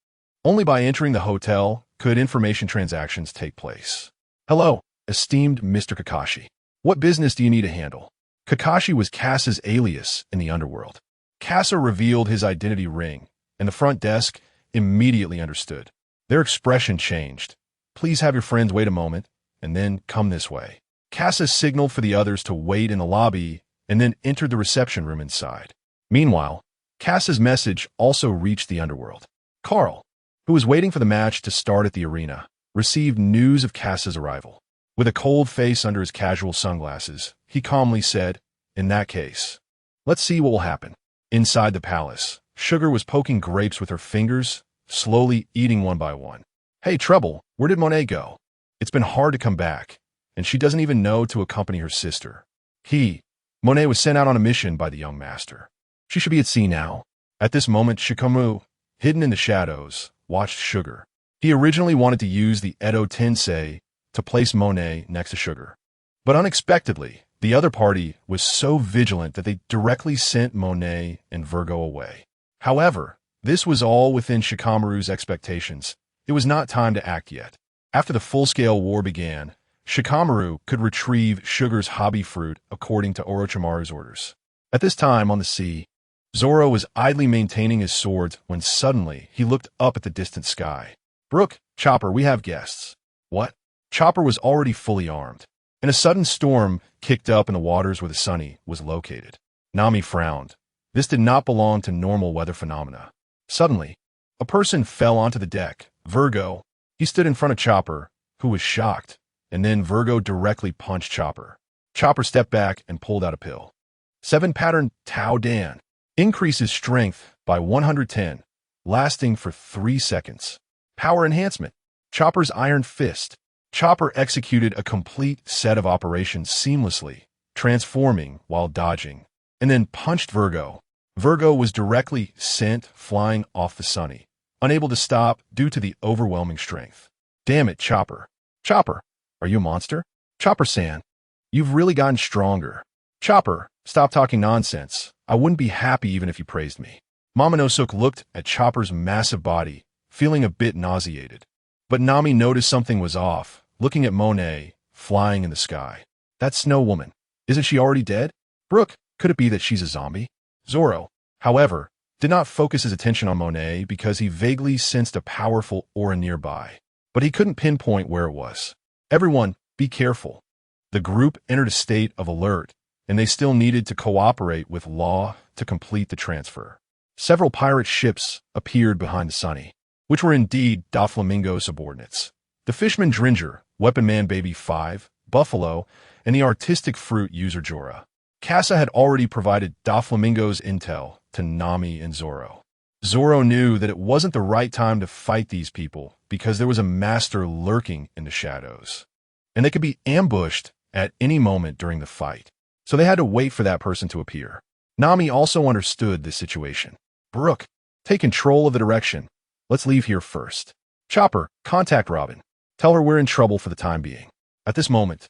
Speaker 1: Only by entering the hotel could information transactions take place. Hello, esteemed Mr. Kakashi. What business do you need to handle? Kakashi was Casa's alias in the underworld. Casa revealed his identity ring, and the front desk immediately understood. Their expression changed. Please have your friends wait a moment, and then come this way. Casa signaled for the others to wait in the lobby and then entered the reception room inside. Meanwhile, Casa's message also reached the underworld. Carl, who was waiting for the match to start at the arena, received news of Casa's arrival. With a cold face under his casual sunglasses, he calmly said, in that case, let's see what will happen. Inside the palace, Sugar was poking grapes with her fingers, slowly eating one by one. Hey, Trouble, where did Monet go? It's been hard to come back, and she doesn't even know to accompany her sister. Monet was sent out on a mission by the young master. She should be at sea now. At this moment, Shikamaru, hidden in the shadows, watched Sugar. He originally wanted to use the Edo Tensei to place Monet next to Sugar. But unexpectedly, the other party was so vigilant that they directly sent Monet and Virgo away. However, this was all within Shikamaru's expectations. It was not time to act yet. After the full-scale war began, Shikamaru could retrieve Sugar's hobby fruit according to Orochimaru's orders. At this time on the sea, Zoro was idly maintaining his swords when suddenly he looked up at the distant sky. Brook, Chopper, we have guests. What? Chopper was already fully armed, and a sudden storm kicked up in the waters where the Sunny was located. Nami frowned. This did not belong to normal weather phenomena. Suddenly, a person fell onto the deck. Virgo. He stood in front of Chopper, who was shocked, and then Virgo directly punched Chopper. Chopper stepped back and pulled out a pill. 7 pattern Tao Dan. Increases strength by 110, lasting for 3 seconds. Power enhancement. Chopper's Iron Fist. Chopper executed a complete set of operations seamlessly, transforming while dodging, and then punched Virgo. Virgo was directly sent flying off the Sunny, unable to stop due to the overwhelming strength. Damn it, Chopper. Chopper, are you a monster? Chopper-san, you've really gotten stronger. Chopper, stop talking nonsense. I wouldn't be happy even if you praised me. Momonosuke looked at Chopper's massive body, feeling a bit nauseated. But Nami noticed something was off, looking at Monet, flying in the sky. That snow woman. Isn't she already dead? Brook, could it be that she's a zombie? Zoro, however, did not focus his attention on Monet because he vaguely sensed a powerful aura nearby, but he couldn't pinpoint where it was. Everyone, be careful. The group entered a state of alert, and they still needed to cooperate with Law to complete the transfer. Several pirate ships appeared behind the Sunny, which were indeed Doflamingo's subordinates. The Fishman Dringer, Weapon Man Baby 5, Buffalo, and the artistic fruit user Jorah. Casa had already provided Doflamingo's intel to Nami and Zoro. Zoro knew that it wasn't the right time to fight these people because there was a master lurking in the shadows, and they could be ambushed at any moment during the fight. So they had to wait for that person to appear. Nami also understood this situation. Brook, take control of the direction. Let's leave here first. Chopper, contact Robin. Tell her we're in trouble for the time being. At this moment,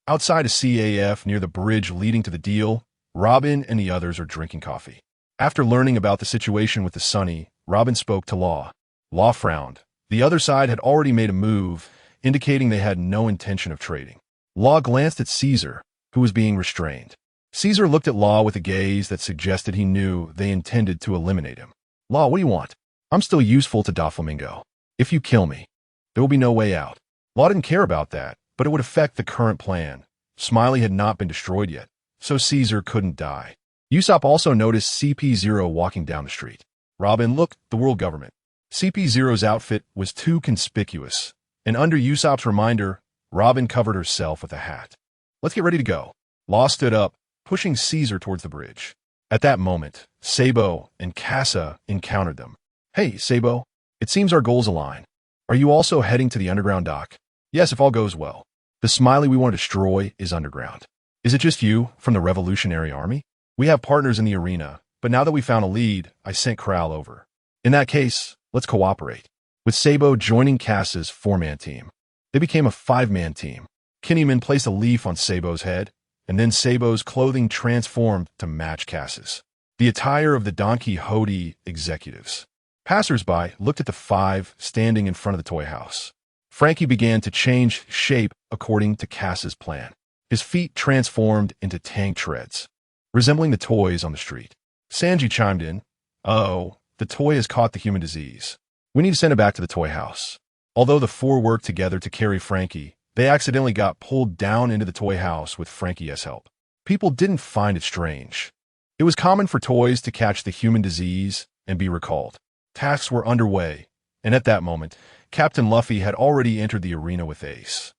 Speaker 1: outside a CAF near the bridge leading to the deal, Robin and the others are drinking coffee. After learning about the situation with the Sunny, Robin spoke to Law. Law frowned. The other side had already made a move, indicating they had no intention of trading. Law glanced at Caesar, who was being restrained. Caesar looked at Law with a gaze that suggested he knew they intended to eliminate him. Law, what do you want? I'm still useful to Doflamingo. If you kill me, there will be no way out. Law didn't care about that, but it would affect the current plan. Smiley had not been destroyed yet, so Caesar couldn't die. Usopp also noticed CP0 walking down the street. Robin, look, the world government. CP0's outfit was too conspicuous, and under Usopp's reminder, Robin covered herself with a hat. Let's get ready to go. Law stood up, pushing Caesar towards the bridge. At that moment, Sabo and Casa encountered them. Hey, Sabo, it seems our goals align. Are you also heading to the underground dock? Yes, if all goes well. The Smiley we want to destroy is underground. Is it just you from the Revolutionary Army? We have partners in the arena, but now that we found a lead, I sent Corral over. In that case, let's cooperate. With Sabo joining Casa's 4-man team, they became a 5-man team. Kinniman placed a leaf on Sabo's head, and then Sabo's clothing transformed to match Casa's. The attire of the Don Quixote executives. Passers-by looked at the 5 standing in front of the toy house. Frankie began to change shape according to Casa's plan. His feet transformed into tank treads, resembling the toys on the street. Sanji chimed in, "Oh, the toy has caught the human disease. We need to send it back to the toy house." Although the 4 worked together to carry Frankie, they accidentally got pulled down into the toy house with Frankie's help. People didn't find it strange. It was common for toys to catch the human disease and be recalled. Tasks were underway, and at that moment, Captain Luffy had already entered the arena with Ace.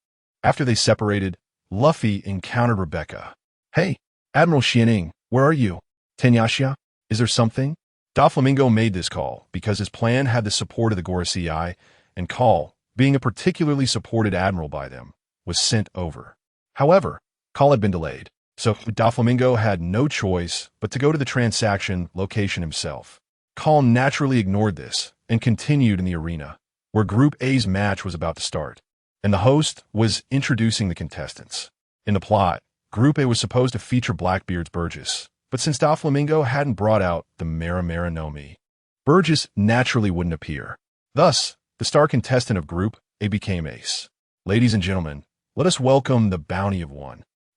Speaker 1: After they separated, Luffy encountered Rebecca. "Hey, Admiral Xianing, where are you? Tenyashia, is there something?" Doflamingo made this call because his plan had the support of the Gorosei, and Call, being a particularly supported admiral by them, was sent over. However, Call had been delayed, so Doflamingo had no choice but to go to the transaction location himself. Call naturally ignored this and continued in the arena, where Group A's match was about to start, and the host was introducing the contestants. In the plot, Group A was supposed to feature Blackbeard's Burgess, but since Doflamingo hadn't brought out the Mera no Mi, Burgess naturally wouldn't appear. Thus, the star contestant of Group A became Ace. Ladies and gentlemen, let us welcome the bounty of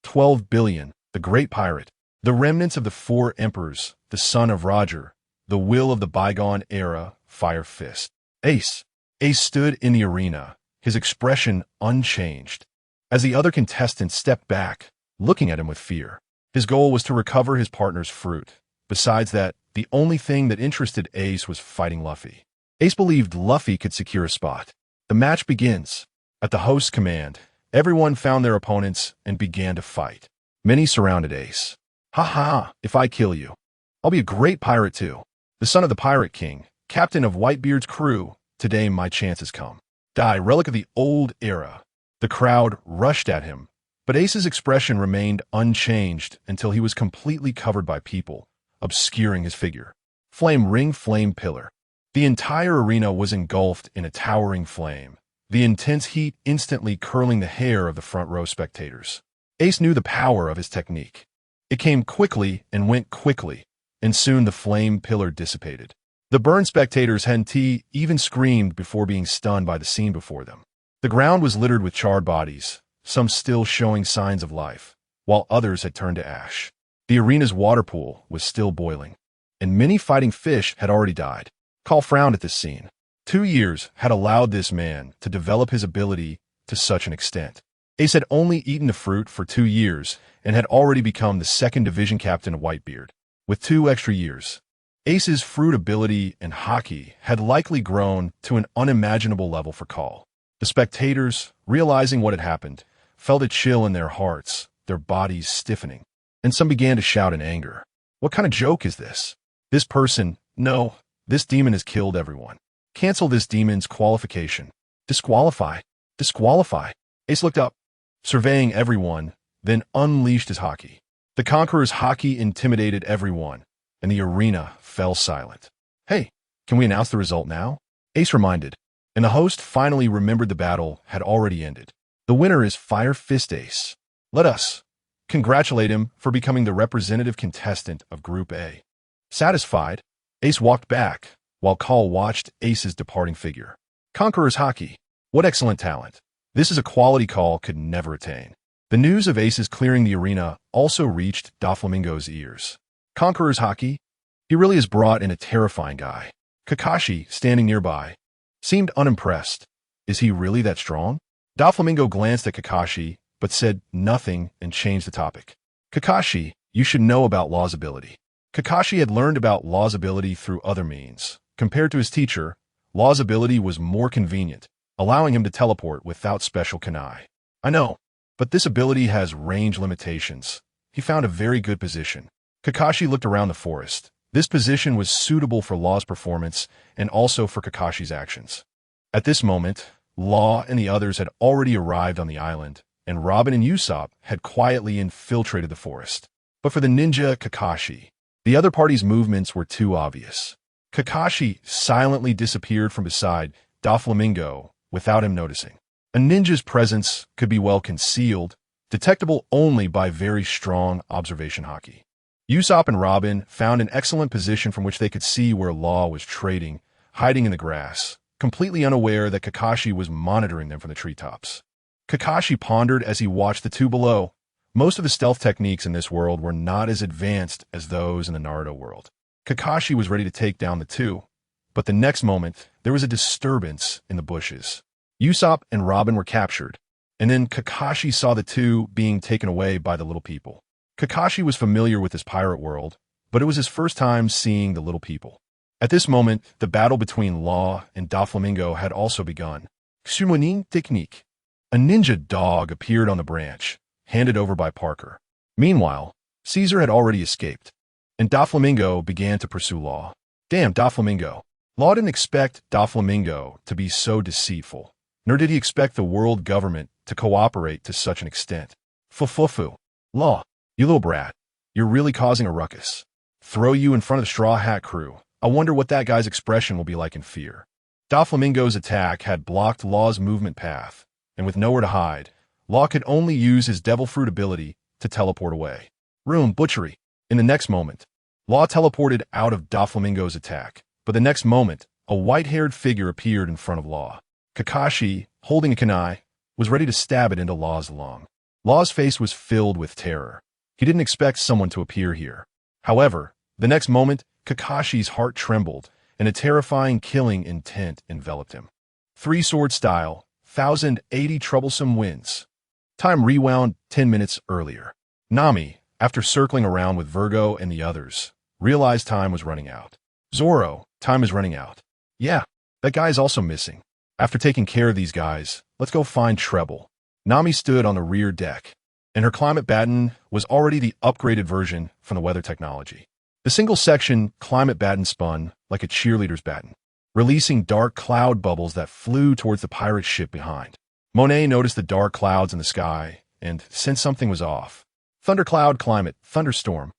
Speaker 1: 12 billion, the great pirate, the remnants of the 4 emperors, the son of Roger, the will of the bygone era, Fire Fist. Ace. Ace stood in the arena, his expression unchanged, as the other contestants stepped back, looking at him with fear. His goal was to recover his partner's fruit. Besides that, the only thing that interested Ace was fighting Luffy. Ace believed Luffy could secure a spot. The match begins. At the host's command, everyone found their opponents and began to fight. Many surrounded Ace. "Ha ha, if I kill you, I'll be a great pirate too. The son of the Pirate King, captain of Whitebeard's crew, today my chance has come. Die, relic of the old era." The crowd rushed at him, but Ace's expression remained unchanged until he was completely covered by people, obscuring his figure. Flame ring, flame pillar. The entire arena was engulfed in a towering flame, the intense heat instantly curling the hair of the front row spectators. Ace knew the power of his technique. It came quickly and went quickly, and soon the flame pillar dissipated. The burned spectators Henti even screamed before being stunned by the scene before them. The ground was littered with charred bodies, some still showing signs of life, while others had turned to ash. The arena's water pool was still boiling, and many fighting fish had already died. Call frowned at this scene. 2 years had allowed this man to develop his ability to such an extent. Ace had only eaten the fruit for 2 years and had already become the 2nd division captain of Whitebeard. With 2 extra years, Ace's fruit ability and hockey had likely grown to an unimaginable level for Call. The spectators, realizing what had happened, felt a chill in their hearts, their bodies stiffening, and some began to shout in anger. What kind of joke is this? This person, no, This demon has killed everyone. Cancel this demon's qualification. Disqualify. Disqualify. Ace looked up, surveying everyone, then unleashed his haki. The Conqueror's haki intimidated everyone, and the arena fell silent. Hey, can we announce the result now? Ace reminded, and the host finally remembered the battle had already ended. The winner is Fire Fist Ace. Let us congratulate him for becoming the representative contestant of Group A. Satisfied, Ace walked back, while Call watched Ace's departing figure. Conqueror's haki. What excellent talent. This is a quality Call could never attain. The news of Ace's clearing the arena also reached Doflamingo's ears. Conqueror's haki? He really has brought in a terrifying guy. Kakashi, standing nearby, seemed unimpressed. Is he really that strong? Doflamingo glanced at Kakashi, but said nothing and changed the topic. Kakashi, you should know about Law's ability. Kakashi had learned about Law's ability through other means. Compared to his teacher, Law's ability was more convenient, allowing him to teleport without special kunai. I know, but this ability has range limitations. He found a very good position. Kakashi looked around the forest. This position was suitable for Law's performance and also for Kakashi's actions. At this moment, Law and the others had already arrived on the island, and Robin and Usopp had quietly infiltrated the forest. But for the ninja Kakashi, the other party's movements were too obvious. Kakashi silently disappeared from beside Doflamingo without him noticing. A ninja's presence could be well concealed, detectable only by very strong observation haki. Usopp and Robin found an excellent position from which they could see where Law was trading, hiding in the grass, completely unaware that Kakashi was monitoring them from the treetops. Kakashi pondered as he watched the two below. Most of the stealth techniques in this world were not as advanced as those in the Naruto world. Kakashi was ready to take down the two, but the next moment, there was a disturbance in the bushes. Usopp and Robin were captured, and then Kakashi saw the two being taken away by the little people. Kakashi was familiar with this pirate world, but it was his first time seeing the little people. At this moment, the battle between Law and Doflamingo had also begun. Summoning technique. A ninja dog appeared on the branch, handed over by Parker. Meanwhile, Caesar had already escaped, and Doflamingo began to pursue Law. Damn, Doflamingo. Law didn't expect Doflamingo to be so deceitful, nor did he expect the world government to cooperate to such an extent. Fufufu. Law, you little brat. You're really causing a ruckus. Throw you in front of the Straw Hat crew. I wonder what that guy's expression will be like in fear. Doflamingo's attack had blocked Law's movement path, and with nowhere to hide, Law could only use his Devil Fruit ability to teleport away. Room butchery. In the next moment, Law teleported out of Doflamingo's attack, but the next moment, a white-haired figure appeared in front of Law. Kakashi, holding a kunai, was ready to stab it into Law's lung. Law's face was filled with terror. He didn't expect someone to appear here. However, the next moment, Kakashi's heart trembled, and a terrifying killing intent enveloped him. Three-sword style, 1080 troublesome winds. Time rewound 10 minutes earlier. Nami, after circling around with Virgo and the others, realized time was running out. Zoro, time is running out. Yeah, that guy is also missing. After taking care of these guys, let's go find Treble. Nami stood on the rear deck, and her climate baton was already the upgraded version from the weather technology. The single-section climate baton spun like a cheerleader's baton, releasing dark cloud bubbles that flew towards the pirate ship behind. Monet noticed the dark clouds in the sky and sensed something was off. Thundercloud climate, thunderstorm.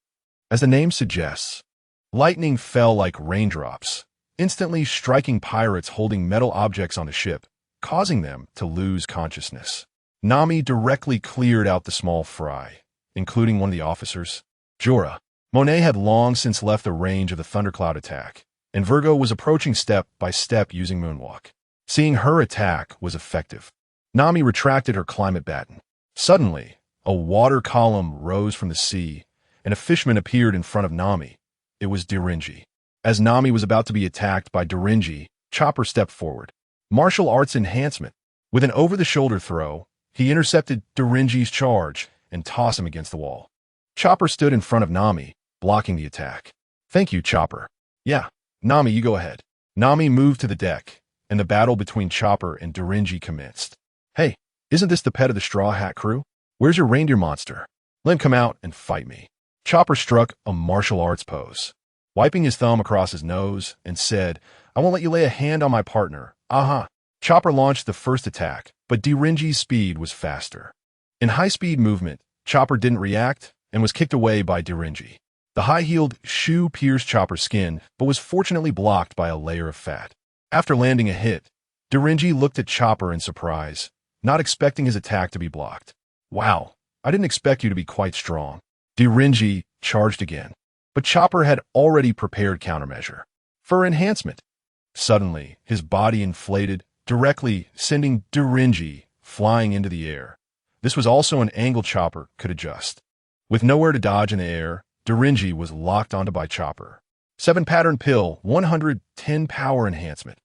Speaker 1: As the name suggests, lightning fell like raindrops, instantly striking pirates holding metal objects on the ship, causing them to lose consciousness. Nami directly cleared out the small fry, including one of the officers. Jorah. Monet had long since left the range of the thundercloud attack, and Virgo was approaching step by step using Moonwalk. Seeing her attack was effective, Nami retracted her climate baton. Suddenly, a water column rose from the sea, and a fishman appeared in front of Nami. It was Direnji. As Nami was about to be attacked by Direnji, Chopper stepped forward. Martial arts enhancement. With an over-the-shoulder throw, he intercepted Direnji's charge and tossed him against the wall. Chopper stood in front of Nami, blocking the attack. Thank you, Chopper. Yeah, Nami, you go ahead. Nami moved to the deck, and the battle between Chopper and Direnji commenced. Hey, isn't this the pet of the Straw Hat crew? Where's your reindeer monster? Let him come out and fight me. Chopper struck a martial arts pose. wiping his thumb across his nose, and said, "I won't let you lay a hand on my partner. Aha." Chopper launched the first attack, but Direnji's speed was faster. In high-speed movement, Chopper didn't react and was kicked away by Direnji. The high-heeled shoe pierced Chopper's skin, but was fortunately blocked by a layer of fat. After landing a hit, Direnji looked at Chopper in surprise, not expecting his attack to be blocked. "Wow, I didn't expect you to be quite strong." Direnji charged again, but Chopper had already prepared countermeasure. For enhancement. Suddenly, his body inflated, directly sending Direnji flying into the air. This was also an angle Chopper could adjust. With nowhere to dodge in the air, Direnji was locked onto by Chopper. 7 pattern pill, 110 power enhancement.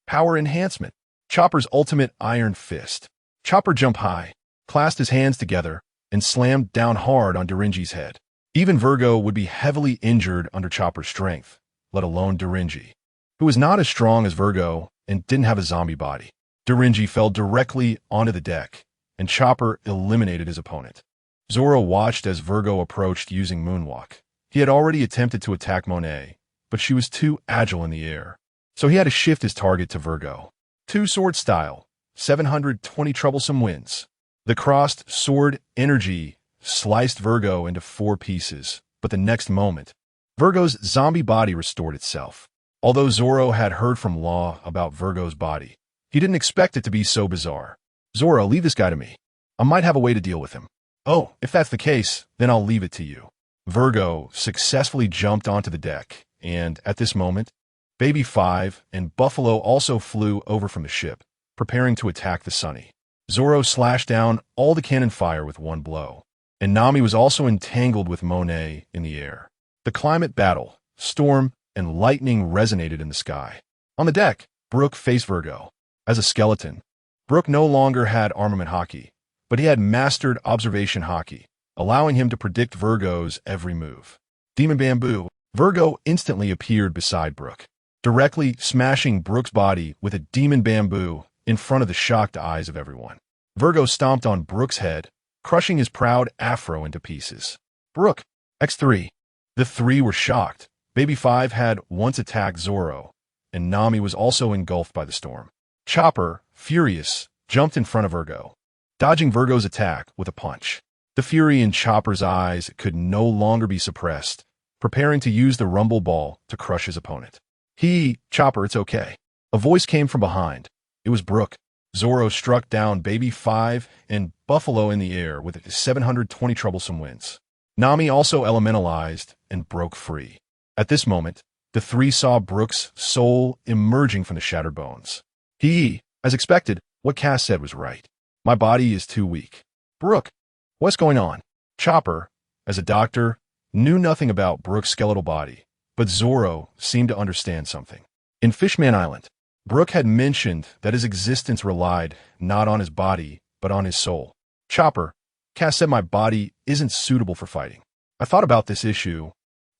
Speaker 1: Power enhancement. Chopper's ultimate iron fist. Chopper jumped high, clasped his hands together, and slammed down hard on Direnji's head. Even Vergo would be heavily injured under Chopper's strength, let alone Direnji, who was not as strong as Vergo and didn't have a zombie body. Direnji fell directly onto the deck, and Chopper eliminated his opponent. Zoro watched as Vergo approached using Moonwalk. He had already attempted to attack Monet, but she was too agile in the air, so he had to shift his target to Vergo. 2-sword style, 720 troublesome winds. The crossed sword energy sliced Vergo into 4 pieces, but the next moment, Vergo's zombie body restored itself. Although Zoro had heard from Law about Vergo's body, he didn't expect it to be so bizarre. "Zoro, leave this guy to me. I might have a way to deal with him." "Oh, if that's the case, then I'll leave it to you." Vergo successfully jumped onto the deck, and at this moment, Baby 5 and Buffalo also flew over from the ship, preparing to attack the Sunny. Zoro slashed down all the cannon fire with one blow, and Nami was also entangled with Monet in the air. The climate battle, storm, and lightning resonated in the sky. On the deck, Brook faced Vergo. As a skeleton, Brook no longer had armament hockey, but he had mastered observation hockey, allowing him to predict Vergo's every move. Demon Bamboo. Vergo instantly appeared beside Brook, directly smashing Brook's body with a demon bamboo in front of the shocked eyes of everyone. Vergo stomped on Brook's head, crushing his proud afro into pieces. Brook, X3. The 3 were shocked. Baby 5 had once attacked Zoro, and Nami was also engulfed by the storm. Chopper, furious, jumped in front of Vergo, dodging Vergo's attack with a punch. The fury in Chopper's eyes could no longer be suppressed, preparing to use the rumble ball to crush his opponent. "Chopper, it's okay." A voice came from behind. It was Brook. Zoro struck down Baby 5 and Buffalo in the air with 720 troublesome winds. Nami also elementalized and broke free. At this moment, the 3 saw Brook's soul emerging from the shattered bones. As expected, what Cass said was right. "My body is too weak." "Brook, what's going on?" Chopper, as a doctor, knew nothing about Brook's skeletal body, but Zoro seemed to understand something. In Fishman Island, Brook had mentioned that his existence relied not on his body, but on his soul. "Chopper, Cass said my body isn't suitable for fighting. I thought about this issue,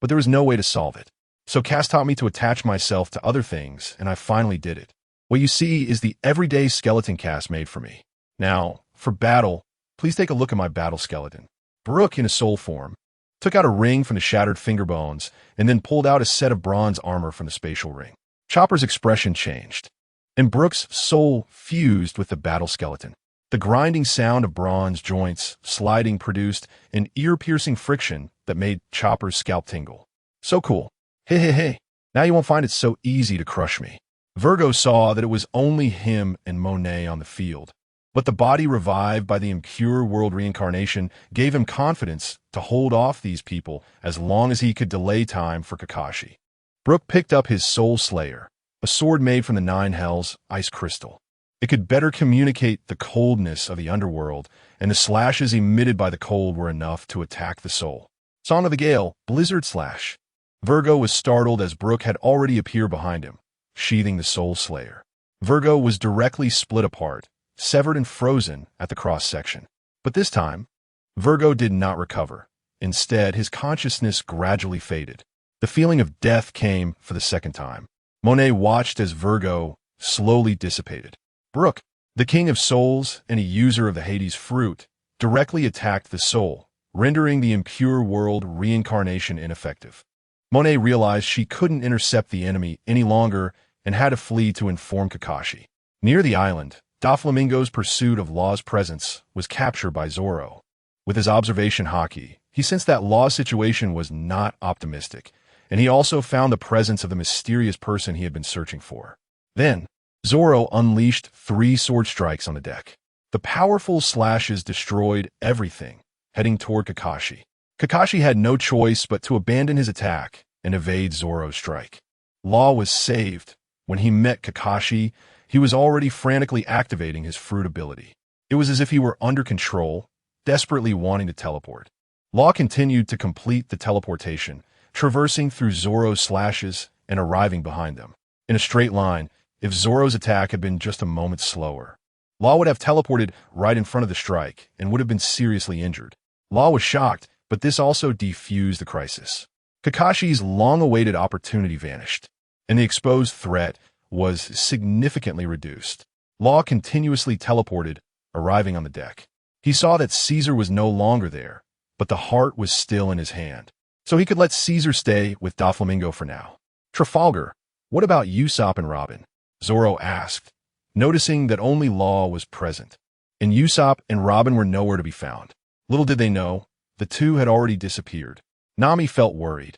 Speaker 1: but there was no way to solve it. So Cass taught me to attach myself to other things, and I finally did it. What you see is the everyday skeleton Cass made for me. Now, for battle, please take a look at my battle skeleton." Brook, in a soul form, took out a ring from the shattered finger bones and then pulled out a set of bronze armor from the spatial ring. Chopper's expression changed, and Brook's soul fused with the battle skeleton. The grinding sound of bronze joints sliding produced an ear-piercing friction that made Chopper's scalp tingle. "So cool. Hey. Now you won't find it so easy to crush me." Vergo saw that it was only him and Monet on the field, but the body revived by the impure world reincarnation gave him confidence to hold off these people as long as he could delay time for Kakashi. Brook picked up his Soul Slayer, a sword made from the 9 Hells ice crystal. It could better communicate the coldness of the underworld, and the slashes emitted by the cold were enough to attack the soul. Song of the Gale, Blizzard Slash. Vergo was startled as Brook had already appeared behind him, sheathing the Soul Slayer. Vergo was directly split apart, severed and frozen at the cross-section. But this time, Vergo did not recover. Instead, his consciousness gradually faded. The feeling of death came for the second time. Monet watched as Vergo slowly dissipated. Brook, the king of souls and a user of the Hades fruit, directly attacked the soul, rendering the impure world reincarnation ineffective. Monet realized she couldn't intercept the enemy any longer and had to flee to inform Kakashi. Near the island, Doflamingo's pursuit of Law's presence was captured by Zoro. With his observation haki, he sensed that Law's situation was not optimistic, and he also found the presence of the mysterious person he had been searching for. Then, Zoro unleashed 3 sword strikes on the deck. The powerful slashes destroyed everything, heading toward Kakashi. Kakashi had no choice but to abandon his attack and evade Zoro's strike. Law was saved. When he met Kakashi, he was already frantically activating his fruit ability. It was as if he were under control, desperately wanting to teleport. Law continued to complete the teleportation, traversing through Zoro's slashes and arriving behind them. In a straight line, if Zoro's attack had been just a moment slower, Law would have teleported right in front of the strike and would have been seriously injured. Law was shocked, but this also defused the crisis. Kakashi's long-awaited opportunity vanished, and the exposed threat was significantly reduced. Law continuously teleported, arriving on the deck. He saw that Caesar was no longer there, but the heart was still in his hand. So he could let Caesar stay with Doflamingo for now. Trafalgar, what about Usopp and Robin? Zoro asked, noticing that only Law was present, and Usopp and Robin were nowhere to be found. Little did they know, the two had already disappeared. Nami felt worried.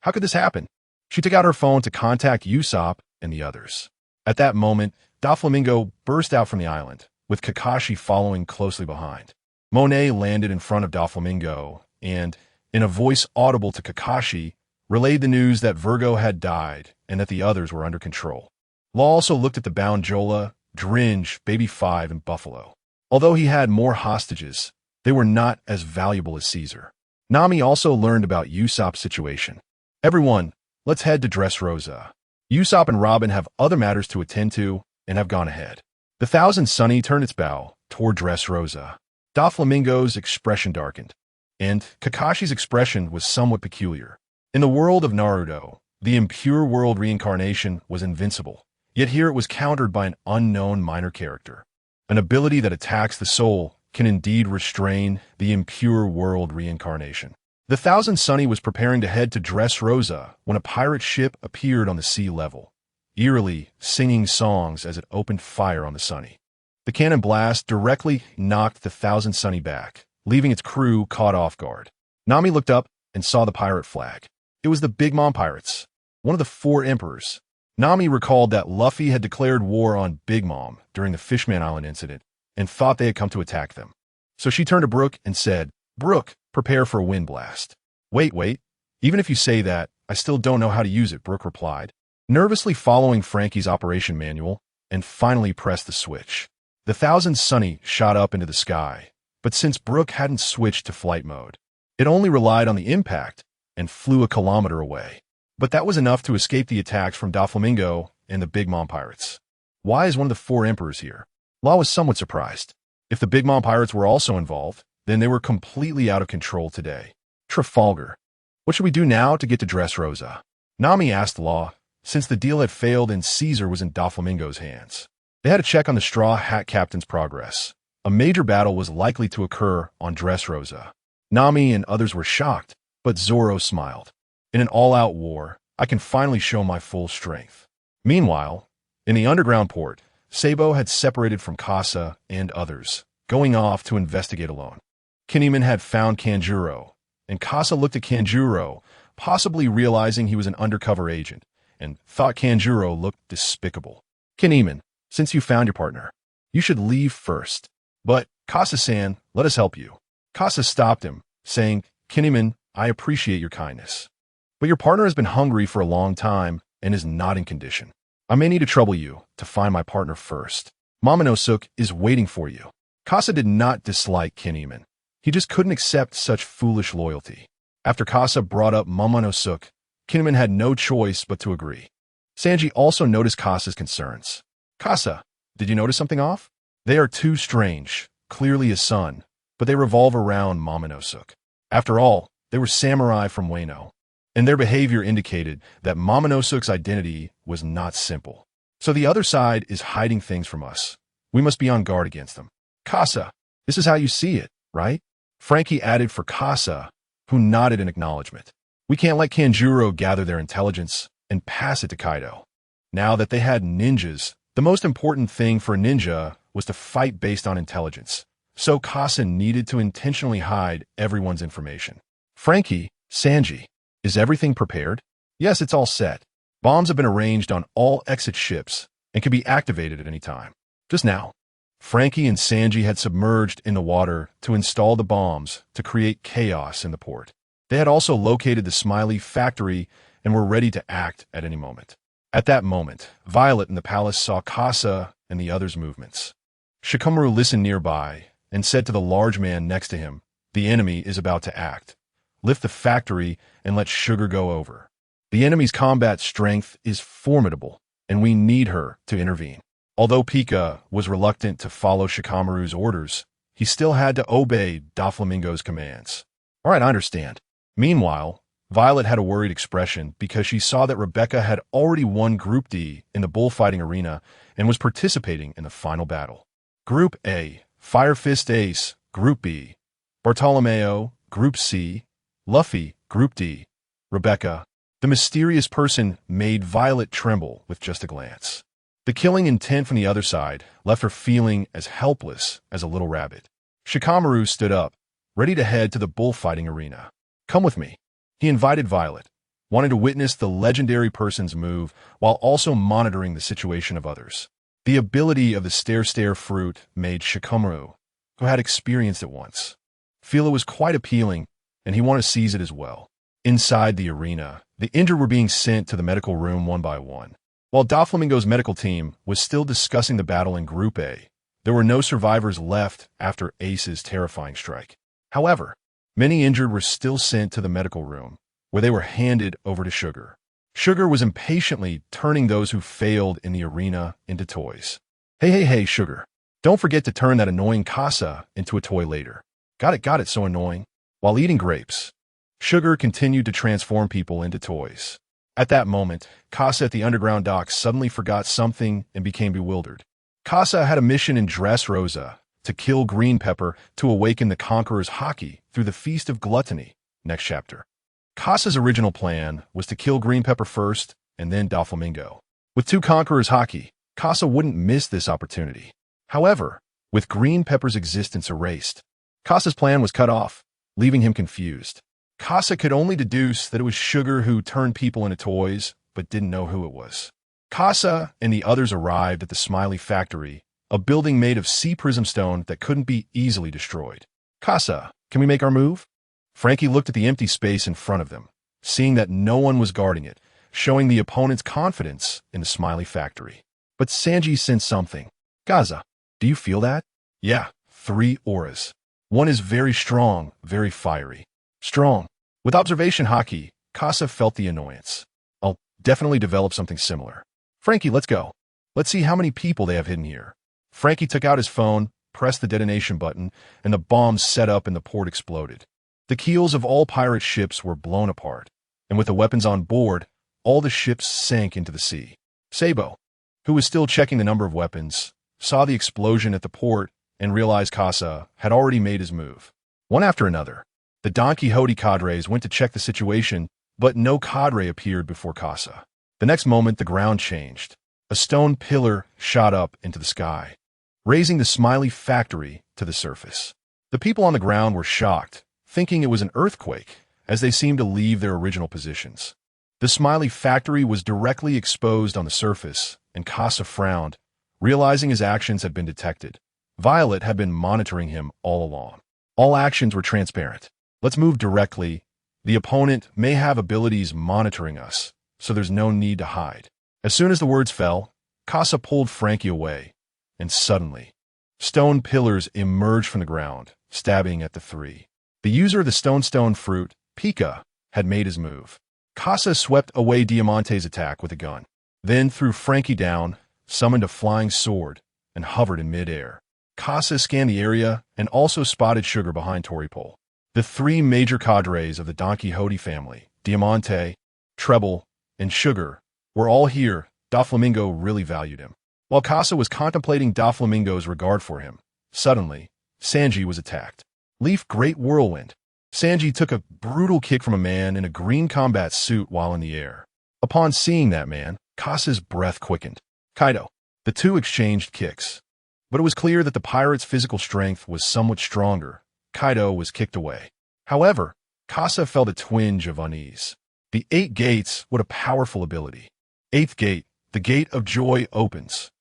Speaker 1: How could this happen? She took out her phone to contact Usopp and the others. At that moment, Doflamingo burst out from the island, with Kakashi following closely behind. Monet landed in front of Doflamingo and, in a voice audible to Kakashi, relayed the news that Virgo had died and that the others were under control. Law also looked at the bound Jola, Dringe, Baby 5, and Buffalo. Although he had more hostages, they were not as valuable as Caesar. Nami also learned about Usopp's situation. Everyone, let's head to Dressrosa. Usopp and Robin have other matters to attend to and have gone ahead. The Thousand Sunny turned its bow toward Dressrosa. Doflamingo's expression darkened, and Kakashi's expression was somewhat peculiar. In the world of Naruto, the impure world reincarnation was invincible, yet here it was countered by an unknown minor character. An ability that attacks the soul can indeed restrain the impure world reincarnation. The Thousand Sunny was preparing to head to Dressrosa when a pirate ship appeared on the sea level, eerily singing songs as it opened fire on the Sunny. The cannon blast directly knocked the Thousand Sunny back, leaving its crew caught off guard. Nami looked up and saw the pirate flag. It was the Big Mom Pirates, one of the 4 emperors. Nami recalled that Luffy had declared war on Big Mom during the Fishman Island incident and thought they had come to attack them. So she turned to Brook and said, "Brook, prepare for a wind blast." Wait. Even if you say that, I still don't know how to use it," Brook replied, nervously following Frankie's operation manual, and finally pressed the switch. The Thousand Sunny shot up into the sky, but since Brook hadn't switched to flight mode, it only relied on the impact and flew a kilometer away. But that was enough to escape the attacks from Doflamingo and the Big Mom Pirates. Why is one of the 4 emperors here? Law was somewhat surprised. If the Big Mom Pirates were also involved, then they were completely out of control today. Trafalgar, what should we do now to get to Dressrosa? Nami asked Law, since the deal had failed and Caesar was in Doflamingo's hands. They had to check on the Straw Hat Captain's progress. A major battle was likely to occur on Dressrosa. Nami and others were shocked, but Zoro smiled. In an all-out war, I can finally show my full strength. Meanwhile, in the underground port, Sabo had separated from Casa and others, going off to investigate alone. Kinemon had found Kanjuro, and Casa looked at Kanjuro, possibly realizing he was an undercover agent, and thought Kanjuro looked despicable. "Kinemon, since you found your partner, you should leave first. But, Casa-san, let us help you." Casa stopped him, saying, "Kinemon, I appreciate your kindness. But your partner has been hungry for a long time and is not in condition. I may need to trouble you to find my partner first. Momonosuke is waiting for you." Casa did not dislike Kinemon. He just couldn't accept such foolish loyalty. After Casa brought up Momonosuke, Kinemon had no choice but to agree. Sanji also noticed Casa's concerns. "Casa, did you notice something off? They are too strange, clearly his son, but they revolve around Momonosuke. After all, they were samurai from Wano, and their behavior indicated that Momonosuke's identity was not simple. So the other side is hiding things from us. We must be on guard against them. Casa, this is how you see it, right?" Frankie added for Casa, who nodded in acknowledgement. We can't let Kanjuro gather their intelligence and pass it to Kaido. Now that they had ninjas, the most important thing for a ninja was to fight based on intelligence. So Kasa needed to intentionally hide everyone's information. Frankie, Sanji, is everything prepared? Yes, it's all set. Bombs have been arranged on all exit ships and can be activated at any time. Just now, Frankie and Sanji had submerged in the water to install the bombs to create chaos in the port. They had also located the Smiley factory and were ready to act at any moment. At that moment, Violet in the palace saw Kasa and the others' movements. Shikamaru listened nearby and said to the large man next to him, "The enemy is about to act. Lift the factory and let Sugar go over. The enemy's combat strength is formidable, and we need her to intervene." Although Pika was reluctant to follow Shikamaru's orders, he still had to obey Doflamingo's commands. All right, I understand. Meanwhile, Violet had a worried expression because she saw that Rebecca had already won Group D in the bullfighting arena and was participating in the final battle. Group A, Fire Fist Ace, Group B, Bartolomeo, Group C, Luffy, Group D. Rebecca, the mysterious person, made Violet tremble with just a glance. The killing intent from the other side left her feeling as helpless as a little rabbit. Shikamaru stood up, ready to head to the bullfighting arena. "Come with me." He invited Violet, wanting to witness the legendary person's move while also monitoring the situation of others. The ability of the stare fruit made Shikamaru, who had experienced it once, feel it was quite appealing, and he wanted to seize it as well. Inside the arena, the injured were being sent to the medical room one by one. While Doflamingo's medical team was still discussing the battle in Group A, there were no survivors left after Ace's terrifying strike. However, many injured were still sent to the medical room, where they were handed over to Sugar. Sugar was impatiently turning those who failed in the arena into toys. Hey, Sugar. Don't forget to turn that annoying Kasa into a toy later. Got it, so annoying. While eating grapes, Sugar continued to transform people into toys. At that moment, Kasa at the underground docks suddenly forgot something and became bewildered. Kasa had a mission in Dressrosa to kill Green Pepper to awaken the Conqueror's Haki through the Feast of Gluttony. Next chapter. Kasa's original plan was to kill Green Pepper first and then Doflamingo. With two Conqueror's Haki, Kasa wouldn't miss this opportunity. However, with Green Pepper's existence erased, Kasa's plan was cut off, leaving him confused. Kasa could only deduce that it was Sugar who turned people into toys, but didn't know who it was. Kasa and the others arrived at the Smiley factory, a building made of sea prism stone that couldn't be easily destroyed. "Kasa, can we make our move?" Frankie looked at the empty space in front of them, seeing that no one was guarding it, showing the opponent's confidence in the Smiley factory. But Sanji sensed something. "Gaza, do you feel that?" "Yeah, 3 auras. One is very strong, very fiery." "Strong." With observation haki, Kasa felt the annoyance. "I'll definitely develop something similar." "Frankie, let's go. Let's see how many people they have hidden here." Frankie took out his phone, pressed the detonation button, and the bombs set up in the port exploded. The keels of all pirate ships were blown apart, and with the weapons on board, all the ships sank into the sea. Sabo, who was still checking the number of weapons, saw the explosion at the port and realized Kasa had already made his move. One after another, the Don Quixote cadres went to check the situation, but no cadre appeared before Kasa. The next moment, the ground changed. A stone pillar shot up into the sky, raising the Smiley factory to the surface. The people on the ground were shocked, thinking it was an earthquake, as they seemed to leave their original positions. The Smiley factory was directly exposed on the surface, and Kasa frowned, realizing his actions had been detected. Violet had been monitoring him all along. All actions were transparent. "Let's move directly. The opponent may have abilities monitoring us, so there's no need to hide." As soon as the words fell, Kasa pulled Frankie away, and suddenly, stone pillars emerged from the ground, stabbing at the three. The user of the stone fruit, Pika, had made his move. Kasa swept away Diamante's attack with a gun, then threw Frankie down, summoned a flying sword, and hovered in midair. Kasa scanned the area and also spotted Sugar behind Toripole. The 3 major cadres of the Don Quixote family, Diamante, Treble, and Sugar, were all here. Doflamingo really valued him. While Kasa was contemplating Doflamingo's regard for him, suddenly, Sanji was attacked. "Leaf Great Whirlwind." Sanji took a brutal kick from a man in a green combat suit while in the air. Upon seeing that man, Kasa's breath quickened. Kaido. The two exchanged kicks. But it was clear that the pirate's physical strength was somewhat stronger. Kaido was kicked away. However, Kasa felt a twinge of unease. The 8 gates, what a powerful ability. 8th gate, the gate of joy opens.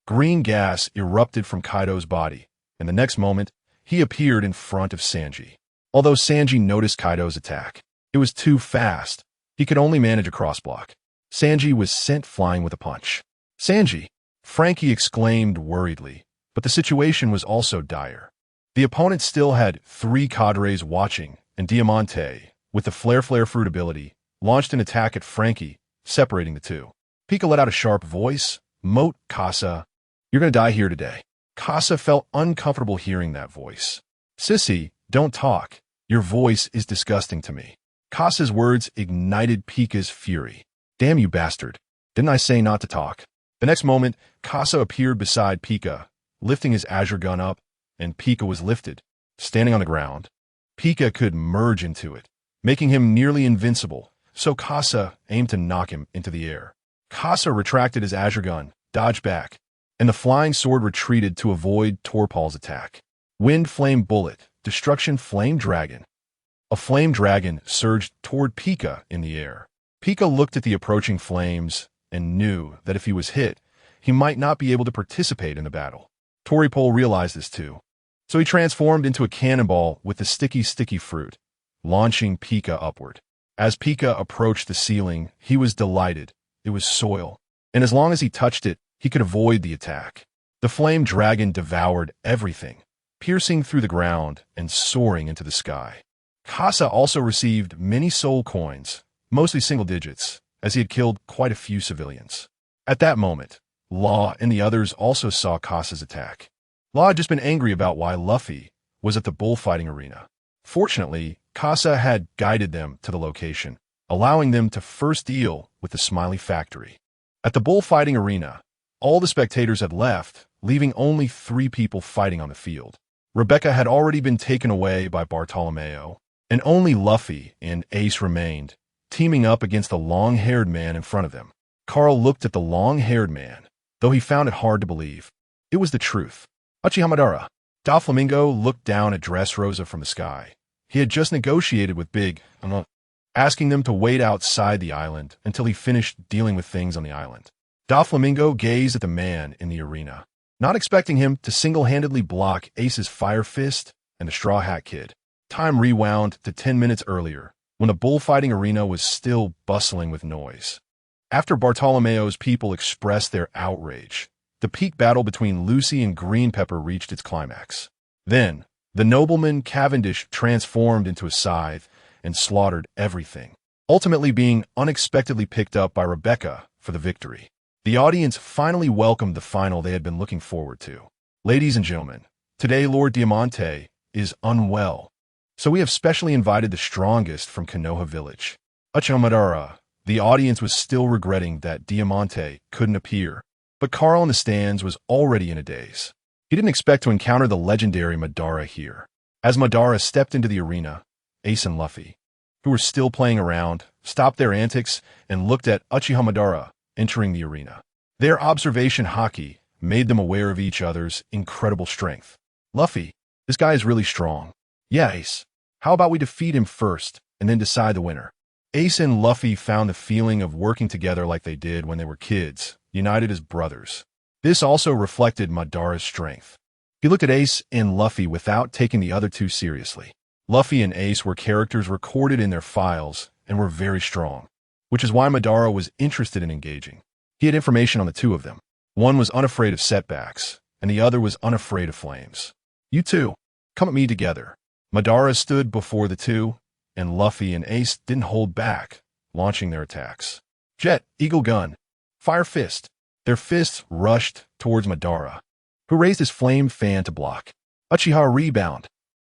Speaker 1: Green gas erupted from Kaido's body, and the next moment, he appeared in front of Sanji. Although Sanji noticed Kaido's attack, it was too fast. He could only manage a crossblock. Sanji was sent flying with a punch. Sanji! Frankie exclaimed worriedly, but the situation was also dire. The opponent still had 3 cadres watching, and Diamante, with the Flare Fruit ability, launched an attack at Frankie, separating the two. Pika let out a sharp voice. Moat, Kasa. You're gonna die here today. Kasa felt uncomfortable hearing that voice. Sissy, don't talk. Your voice is disgusting to me. Kasa's words ignited Pika's fury. Damn you bastard. Didn't I say not to talk? The next moment, Kasa appeared beside Pika, lifting his Azure gun up, and Pika was lifted, standing on the ground. Pika could merge into it, making him nearly invincible, so Kasa aimed to knock him into the air. Kasa retracted his Azure gun, dodged back, and the flying sword retreated to avoid Torpal's attack. Wind Flame Bullet, Destruction Flame Dragon. A flame dragon surged toward Pika in the air. Pika looked at the approaching flames and knew that if he was hit, he might not be able to participate in the battle. Toripol realized this too, so he transformed into a cannonball with the sticky fruit, launching Pika upward. As Pika approached the ceiling, he was delighted. It was soil, and as long as he touched it, he could avoid the attack. The flame dragon devoured everything, piercing through the ground and soaring into the sky. Kasa also received many soul coins, mostly single digits, as he had killed quite a few civilians. At that moment, Law and the others also saw Kasa's attack. Law had just been angry about why Luffy was at the bullfighting arena. Fortunately, Kasa had guided them to the location, allowing them to first deal with the Smiley Factory. At the bullfighting arena, all the spectators had left, leaving only 3 people fighting on the field. Rebecca had already been taken away by Bartolomeo, and only Luffy and Ace remained, teaming up against the long-haired man in front of them. Carl looked at the long-haired man, though he found it hard to believe. It was the truth. Uchihamadara. Doflamingo looked down at Dressrosa from the sky. He had just negotiated with Big, asking them to wait outside the island until he finished dealing with things on the island. Doflamingo gazed at the man in the arena, not expecting him to single-handedly block Ace's Fire Fist and the Straw Hat Kid. Time rewound to 10 minutes earlier, when the bullfighting arena was still bustling with noise. After Bartolomeo's people expressed their outrage, the peak battle between Lucy and Green Pepper reached its climax. Then, the nobleman Cavendish transformed into a scythe and slaughtered everything, ultimately being unexpectedly picked up by Rebecca for the victory. The audience finally welcomed the final they had been looking forward to. Ladies and gentlemen, today Lord Diamante is unwell, so we have specially invited the strongest from Konoha Village. Uchihamadara. The audience was still regretting that Diamante couldn't appear, but Carl in the stands was already in a daze. He didn't expect to encounter the legendary Madara here. As Madara stepped into the arena, Ace and Luffy, who were still playing around, stopped their antics and looked at Uchihamadara entering the arena. Their observation haki made them aware of each other's incredible strength. Luffy, this guy is really strong. Yeah, Ace. How about we defeat him first and then decide the winner? Ace and Luffy found the feeling of working together like they did when they were kids, united as brothers. This also reflected Madara's strength. He looked at Ace and Luffy without taking the other two seriously. Luffy and Ace were characters recorded in their files and were very strong, which is why Madara was interested in engaging. He had information on the two of them. One was unafraid of setbacks, and the other was unafraid of flames. You two, come at me together. Madara stood before the two, and Luffy and Ace didn't hold back, launching their attacks. Jet, Eagle Gun, Fire Fist. Their fists rushed towards Madara, who raised his flame fan to block. Uchiha Rebound.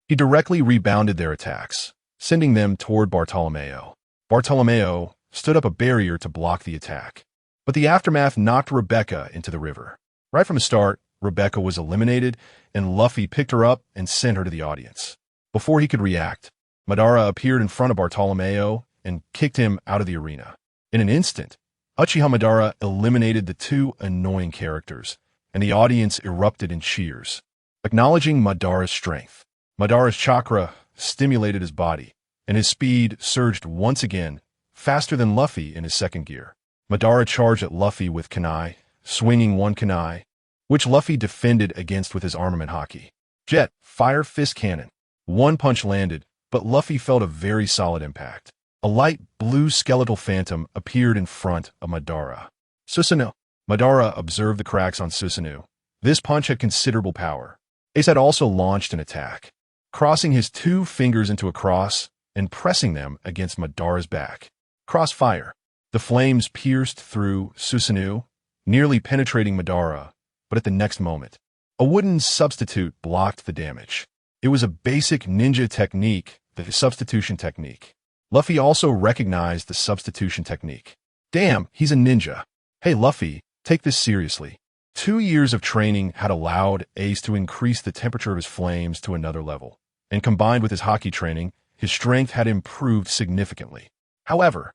Speaker 1: He directly rebounded their attacks, sending them toward Bartolomeo. Bartolomeo stood up a barrier to block the attack, but the aftermath knocked Rebecca into the river. Right from the start, Rebecca was eliminated, and Luffy picked her up and sent her to the audience. Before he could react, Madara appeared in front of Bartolomeo and kicked him out of the arena. In an instant, Uchiha Madara eliminated the two annoying characters, and the audience erupted in cheers, acknowledging Madara's strength. Madara's chakra stimulated his body, and his speed surged once again, faster than Luffy in his second gear. Madara charged at Luffy with kunai, swinging one kunai, which Luffy defended against with his armament haki. Jet, fire fist cannon. One punch landed, but Luffy felt a very solid impact. A light blue skeletal phantom appeared in front of Madara. Susanoo. Madara observed the cracks on Susanoo. This punch had considerable power. Ace had also launched an attack, crossing his two fingers into a cross and pressing them against Madara's back. Crossfire. The flames pierced through Susanoo, nearly penetrating Madara, but at the next moment, a wooden substitute blocked the damage. It was a basic ninja technique, the substitution technique. Luffy also recognized the substitution technique. Damn, he's a ninja. Hey Luffy, take this seriously. 2 years of training had allowed Ace to increase the temperature of his flames to another level, and combined with his haki training, his strength had improved significantly. However,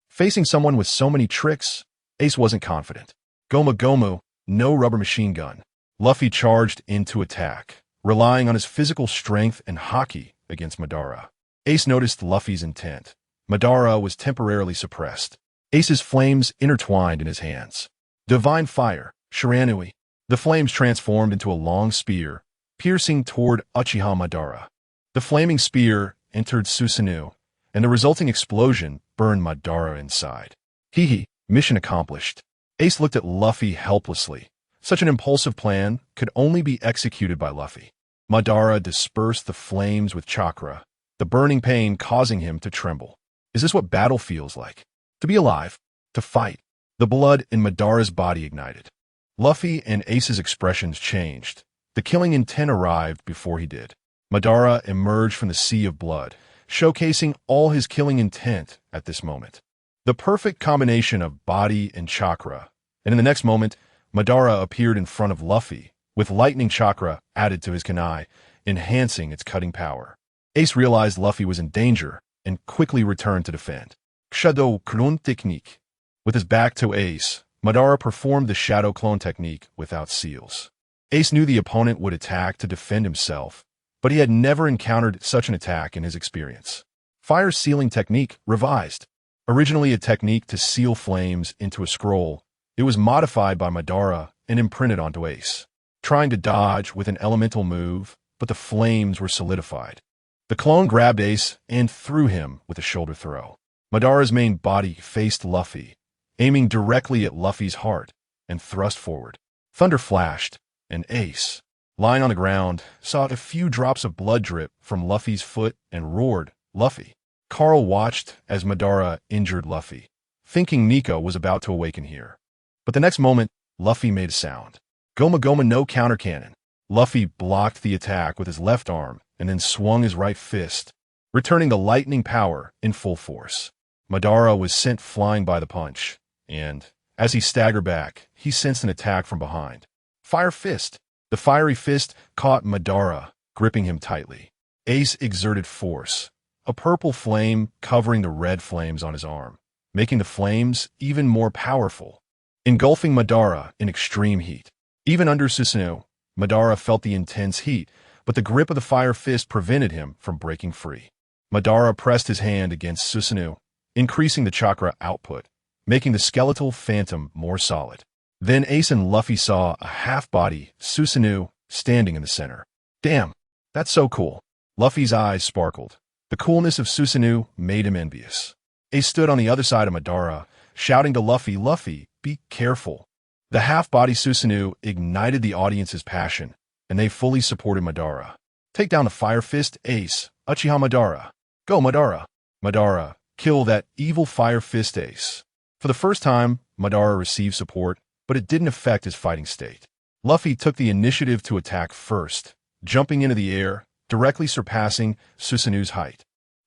Speaker 1: facing someone with so many tricks, Ace wasn't confident. Gomu Gomu, no rubber machine gun. Luffy charged into attack, relying on his physical strength and haki against Madara. Ace noticed Luffy's intent. Madara was temporarily suppressed. Ace's flames intertwined in his hands. Divine Fire, Shiranui. The flames transformed into a long spear, piercing toward Uchiha Madara. The flaming spear entered Susanoo, and the resulting explosion burned Madara inside. Hee, mission accomplished. Ace looked at Luffy helplessly. Such an impulsive plan could only be executed by Luffy. Madara dispersed the flames with chakra, the burning pain causing him to tremble. Is this what battle feels like? To be alive, to fight. The blood in Madara's body ignited. Luffy and Ace's expressions changed. The killing intent arrived before he did. Madara emerged from the sea of blood, showcasing all his killing intent at this moment. The perfect combination of body and chakra, and in the next moment, Madara appeared in front of Luffy, with lightning chakra added to his kunai, enhancing its cutting power. Ace realized Luffy was in danger and quickly returned to defend. Shadow Clone Technique. With his back to Ace, Madara performed the Shadow Clone Technique without seals. Ace knew the opponent would attack to defend himself, but he had never encountered such an attack in his experience. Fire Sealing Technique revised. Originally a technique to seal flames into a scroll, it was modified by Madara and imprinted onto Ace, trying to dodge with an elemental move, but the flames were solidified. The clone grabbed Ace and threw him with a shoulder throw. Madara's main body faced Luffy, aiming directly at Luffy's heart, and thrust forward. Thunder flashed, and Ace, lying on the ground, saw a few drops of blood drip from Luffy's foot and roared, "Luffy!" Carl watched as Madara injured Luffy, thinking Nico was about to awaken here. But the next moment, Luffy made a sound. Goma Goma no counter cannon. Luffy blocked the attack with his left arm and then swung his right fist, returning the lightning power in full force. Madara was sent flying by the punch, and, as he staggered back, he sensed an attack from behind. Fire Fist. The fiery fist caught Madara, gripping him tightly. Ace exerted force, a purple flame covering the red flames on his arm, making the flames even more powerful, engulfing Madara in extreme heat. Even under Susanoo, Madara felt the intense heat, but the grip of the fire fist prevented him from breaking free. Madara pressed his hand against Susanoo, increasing the chakra output, making the skeletal phantom more solid. Then Ace and Luffy saw a half-body Susanoo standing in the center. Damn, that's so cool. Luffy's eyes sparkled. The coolness of Susanoo made him envious. Ace stood on the other side of Madara, shouting to Luffy, "Luffy, be careful." The half-body Susanoo ignited the audience's passion, and they fully supported Madara. Take down the Fire Fist, Ace, Uchiha Madara. Go, Madara. Madara, kill that evil Fire Fist, Ace. For the first time, Madara received support, but it didn't affect his fighting state. Luffy took the initiative to attack first, jumping into the air, directly surpassing Susanoo's height.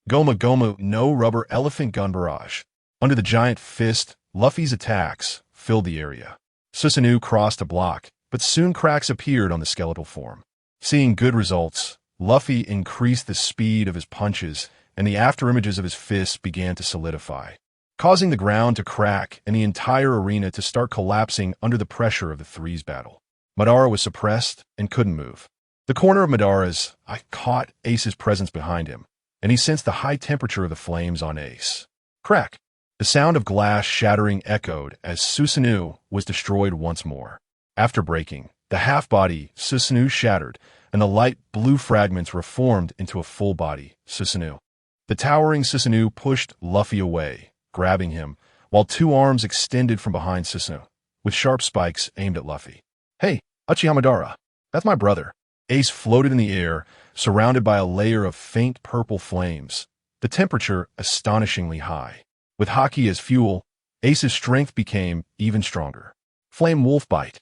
Speaker 1: Goma Goma no rubber elephant gun barrage. Under the giant fist, Luffy's attacks filled the area. Susanoo crossed a block, but soon cracks appeared on the skeletal form. Seeing good results, Luffy increased the speed of his punches and the afterimages of his fists began to solidify, causing the ground to crack and the entire arena to start collapsing under the pressure of the three's battle. Madara was suppressed and couldn't move. The corner of Madara's eye caught Ace's presence behind him, and he sensed the high temperature of the flames on Ace. Crack! The sound of glass shattering echoed as Susanoo was destroyed once more. After breaking, the half-body Susanoo shattered, and the light blue fragments reformed into a full-body Susanoo. The towering Susanoo pushed Luffy away, grabbing him, while two arms extended from behind Susanoo, with sharp spikes aimed at Luffy. "Hey, Uchiha Madara, that's my brother." Ace floated in the air, surrounded by a layer of faint purple flames, the temperature astonishingly high. With Haki as fuel, Ace's strength became even stronger. Flame Wolf Bite.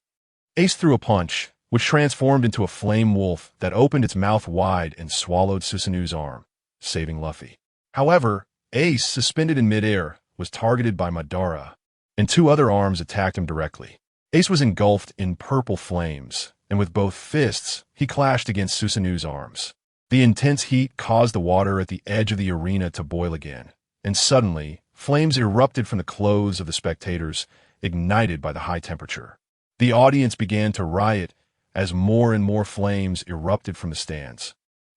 Speaker 1: Ace threw a punch, which transformed into a flame wolf that opened its mouth wide and swallowed Susanoo's arm, saving Luffy. However, Ace, suspended in midair, was targeted by Madara, and two other arms attacked him directly. Ace was engulfed in purple flames, and with both fists, he clashed against Susanoo's arms. The intense heat caused the water at the edge of the arena to boil again, and suddenly, flames erupted from the clothes of the spectators, ignited by the high temperature. The audience began to riot as more and more flames erupted from the stands,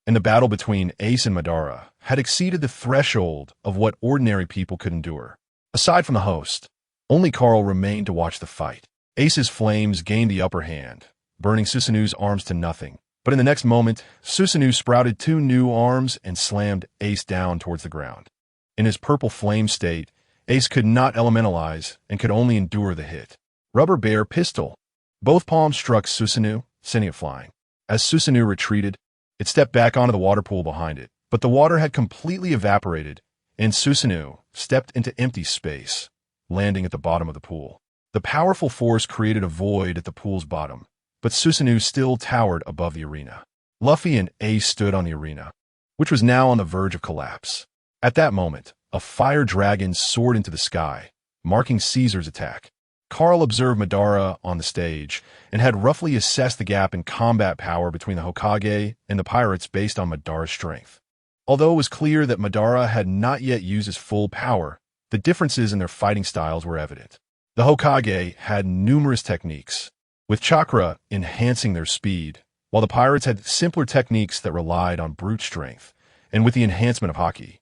Speaker 1: and the battle between Ace and Madara had exceeded the threshold of what ordinary people could endure. Aside from the host, only Carl remained to watch the fight. Ace's flames gained the upper hand, burning Susanoo's arms to nothing, but in the next moment, Susanoo sprouted two new arms and slammed Ace down towards the ground. In his purple flame state, Ace could not elementalize and could only endure the hit. Rubber Bear Pistol. Both palms struck Susanoo, sending it flying. As Susanoo retreated, it stepped back onto the water pool behind it, but the water had completely evaporated, and Susanoo stepped into empty space, landing at the bottom of the pool. The powerful force created a void at the pool's bottom, but Susanoo still towered above the arena. Luffy and Ace stood on the arena, which was now on the verge of collapse. At that moment, a fire dragon soared into the sky, marking Caesar's attack. Carl observed Madara on the stage and had roughly assessed the gap in combat power between the Hokage and the pirates based on Madara's strength. Although it was clear that Madara had not yet used his full power, the differences in their fighting styles were evident. The Hokage had numerous techniques, with chakra enhancing their speed, while the pirates had simpler techniques that relied on brute strength, and with the enhancement of Haki.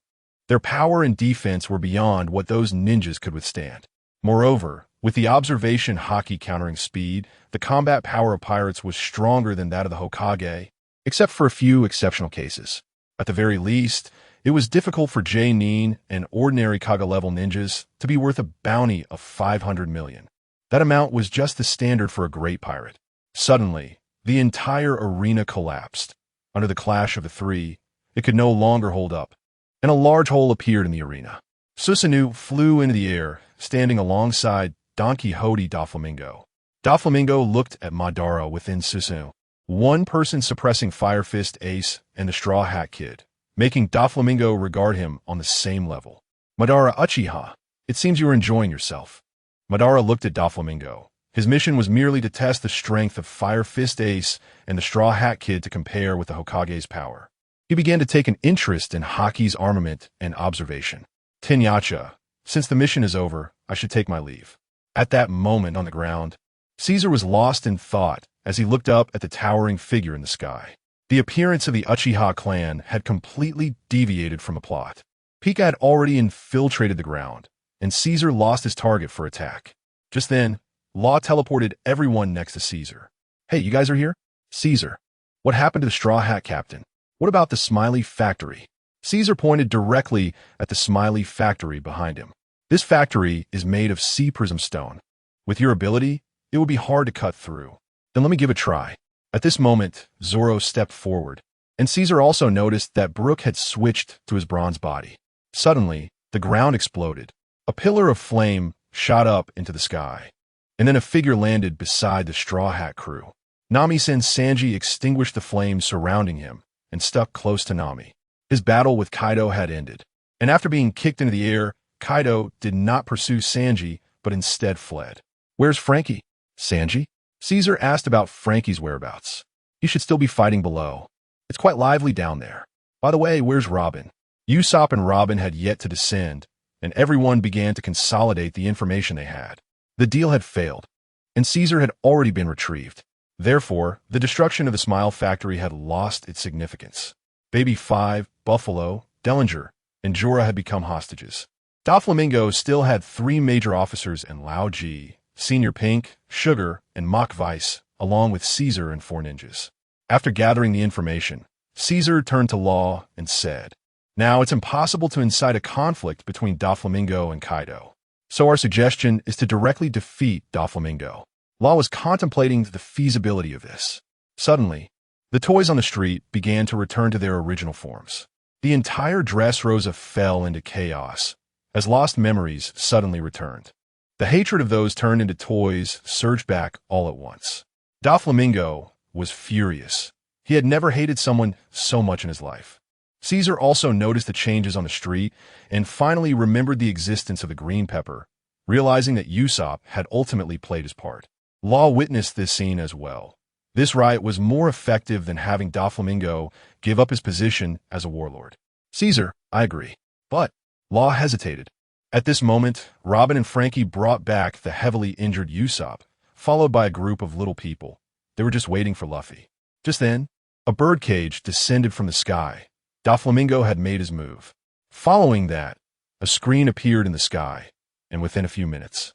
Speaker 1: Their power and defense were beyond what those ninjas could withstand. Moreover, with the observation Haki countering speed, the combat power of pirates was stronger than that of the Hokage, except for a few exceptional cases. At the very least, it was difficult for J-Nin and ordinary Kaga-level ninjas to be worth a bounty of 500 million. That amount was just the standard for a great pirate. Suddenly, the entire arena collapsed. Under the clash of the three, it could no longer hold up, and a large hole appeared in the arena. Susanoo flew into the air, standing alongside Don Quixote Doflamingo. Doflamingo looked at Madara within Susanoo, one person suppressing Fire Fist Ace and the Straw Hat Kid, making Doflamingo regard him on the same level. Madara Uchiha, it seems you are enjoying yourself. Madara looked at Doflamingo. His mission was merely to test the strength of Fire Fist Ace and the Straw Hat Kid to compare with the Hokage's power. He began to take an interest in Haki's armament and observation. Tenyacha, since the mission is over, I should take my leave. At that moment on the ground, Caesar was lost in thought as he looked up at the towering figure in the sky. The appearance of the Uchiha clan had completely deviated from a plot. Pika had already infiltrated the ground, and Caesar lost his target for attack. Just then, Law teleported everyone next to Caesar. Hey, you guys are here? Caesar, what happened to the Straw Hat Captain? What about the Smiley Factory? Caesar pointed directly at the Smiley Factory behind him. This factory is made of sea prism stone. With your ability, it would be hard to cut through. Then let me give it a try. At this moment, Zoro stepped forward, and Caesar also noticed that Brook had switched to his bronze body. Suddenly, the ground exploded. A pillar of flame shot up into the sky, and then a figure landed beside the Straw Hat crew. Nami-sen Sanji extinguished the flames surrounding him and stuck close to Nami. His battle with Kaido had ended, and after being kicked into the air, Kaido did not pursue Sanji, but instead fled. Where's Frankie? Sanji? Caesar asked about Frankie's whereabouts. He should still be fighting below. It's quite lively down there. By the way, where's Robin? Usopp and Robin had yet to descend, and everyone began to consolidate the information they had. The deal had failed, and Caesar had already been retrieved. Therefore, the destruction of the Smile Factory had lost its significance. Baby 5, Buffalo, Dellinger, and Jorah had become hostages. Doflamingo still had 3 major officers in Lao Ji, Senior Pink, Sugar, and Mock Vice, along with Caesar and 4 ninjas. After gathering the information, Caesar turned to Law and said, "Now it's impossible to incite a conflict between Doflamingo and Kaido. So our suggestion is to directly defeat Doflamingo." Law was contemplating the feasibility of this. Suddenly, the toys on the street began to return to their original forms. The entire Dressrosa fell into chaos, as lost memories suddenly returned. The hatred of those turned into toys surged back all at once. Doflamingo was furious. He had never hated someone so much in his life. Caesar also noticed the changes on the street and finally remembered the existence of the green pepper, realizing that Usopp had ultimately played his part. Law witnessed this scene as well. This riot was more effective than having Doflamingo give up his position as a warlord. "Caesar, I agree." But Law hesitated. At this moment, Robin and Frankie brought back the heavily injured Usopp, followed by a group of little people. They were just waiting for Luffy. Just then, a birdcage descended from the sky. Doflamingo had made his move. Following that, a screen appeared in the sky, and within a few minutes,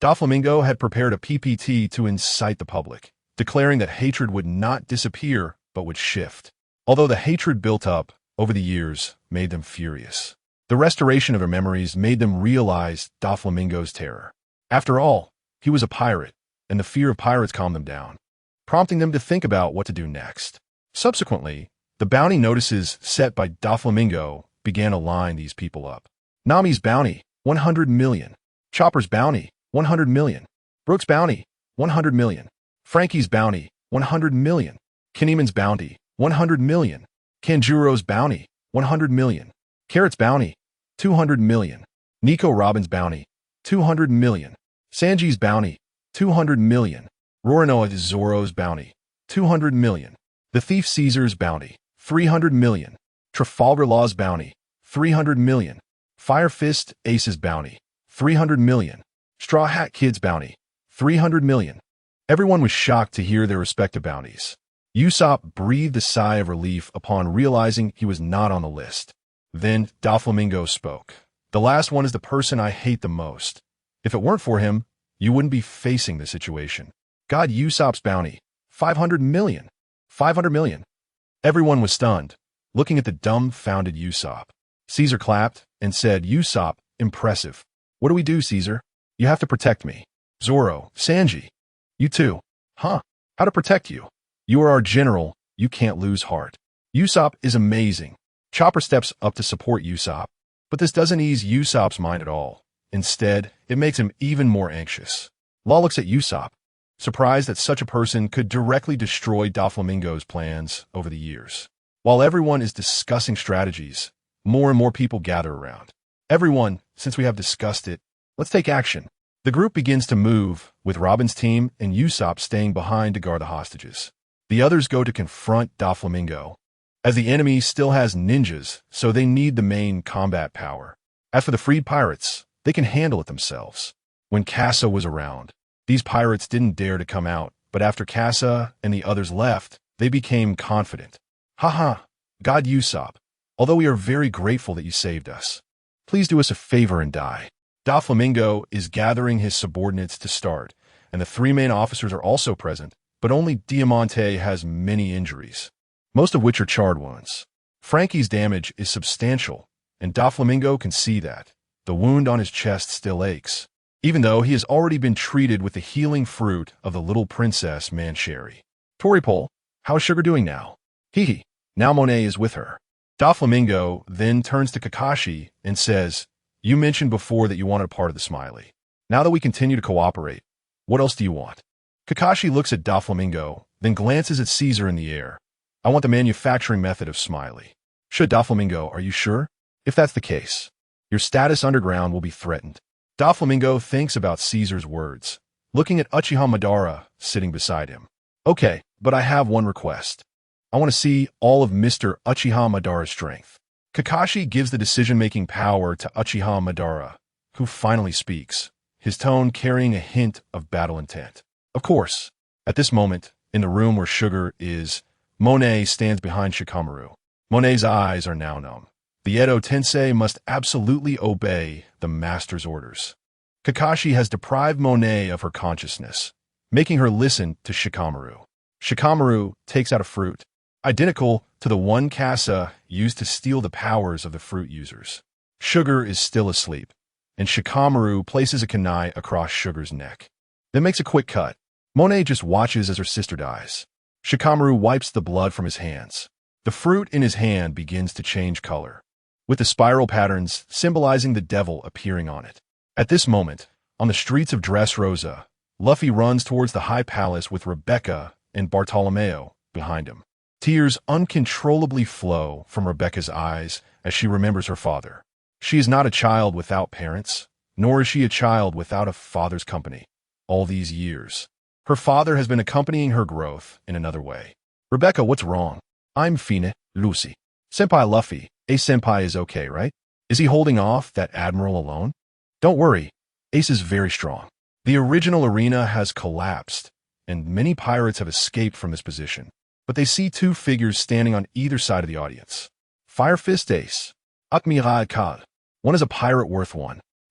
Speaker 1: Doflamingo had prepared a PPT to incite the public, declaring that hatred would not disappear but would shift. Although the hatred built up over the years made them furious, the restoration of their memories made them realize Doflamingo's terror. After all, he was a pirate, and the fear of pirates calmed them down, prompting them to think about what to do next. Subsequently, the bounty notices set by Doflamingo began to line these people up. Nami's bounty, 100 million. Chopper's bounty, 100 million. Brooks' bounty, 100 million. Frankie's bounty, 100 million. Kineman's bounty, 100 million. Kanjuro's bounty, 100 million. Carrot's bounty, 200 million. Nico Robin's bounty, 200 million. Sanji's bounty, 200 million. Roronoa Zoro's bounty, 200 million. The Thief Caesar's bounty, 300 million. Trafalgar Law's bounty, 300 million. Fire Fist Ace's bounty, 300 million. Straw Hat Kid's bounty, 300 million. Everyone was shocked to hear their respective bounties. Usopp breathed a sigh of relief upon realizing he was not on the list. Then Doflamingo spoke. "The last one is the person I hate the most. If it weren't for him, you wouldn't be facing the situation. God, Usopp's bounty, 500 million. 500 million. Everyone was stunned, looking at the dumbfounded Usopp. Caesar clapped and said, "Usopp, impressive. What do we do, Caesar? You have to protect me." Zoro, "Sanji, you too." "Huh? How to protect you? You are our general. You can't lose heart." Usopp is amazing. Chopper steps up to support Usopp, but this doesn't ease Usopp's mind at all. Instead, it makes him even more anxious. Law looks at Usopp, surprised that such a person could directly destroy Doflamingo's plans over the years. While everyone is discussing strategies, more and more people gather around. "Everyone, since we have discussed it, let's take action." The group begins to move, with Robin's team and Usopp staying behind to guard the hostages. The others go to confront Doflamingo, as the enemy still has ninjas, so they need the main combat power. As for the freed pirates, they can handle it themselves. When Casa was around, these pirates didn't dare to come out, but after Casa and the others left, they became confident. "Haha, God Usopp, although we are very grateful that you saved us, please do us a favor and die." Doflamingo is gathering his subordinates to start, and the 3 main officers are also present, but only Diamante has many injuries, most of which are charred wounds. Frankie's damage is substantial, and Doflamingo can see that. The wound on his chest still aches, even though he has already been treated with the healing fruit of the little princess Mancherry. "Toripole, how's Sugar doing now?" "Hee. Now Monet is with her." Doflamingo then turns to Kakashi and says, "You mentioned before that you wanted a part of the Smiley. Now that we continue to cooperate, what else do you want?" Kakashi looks at Doflamingo, then glances at Caesar in the air. "I want the manufacturing method of Smiley." "Should Doflamingo, are you sure? If that's the case, your status underground will be threatened." Doflamingo thinks about Caesar's words, looking at Uchiha Madara sitting beside him. "Okay, but I have one request. I want to see all of Mr. Uchiha Madara's strength." Kakashi gives the decision-making power to Uchiha Madara, who finally speaks, his tone carrying a hint of battle intent. Of course, at this moment, in the room where Sugar is, Monet stands behind Shikamaru. Monet's eyes are now numb. The Edo Tensei must absolutely obey the master's orders. Kakashi has deprived Monet of her consciousness, making her listen to Shikamaru. Shikamaru takes out a fruit, identical to the one Kasa used to steal the powers of the fruit users. Sugar is still asleep, and Shikamaru places a kunai across Sugar's neck. Then makes a quick cut. Monet just watches as her sister dies. Shikamaru wipes the blood from his hands. The fruit in his hand begins to change color, with the spiral patterns symbolizing the devil appearing on it. At this moment, on the streets of Dressrosa, Luffy runs towards the High Palace with Rebecca and Bartolomeo behind him. Tears uncontrollably flow from Rebecca's eyes as she remembers her father. She is not a child without parents, nor is she a child without a father's company. All these years, her father has been accompanying her growth in another way. Rebecca, what's wrong? I'm Fine, Lucy. Senpai Luffy, Ace Senpai is okay, right? Is he holding off that admiral alone? Don't worry, Ace is very strong. The original arena has collapsed, and many pirates have escaped from this position. But they see two figures standing on either side of the audience. Fire Fist Ace, Admiral Kal. One is a pirate worth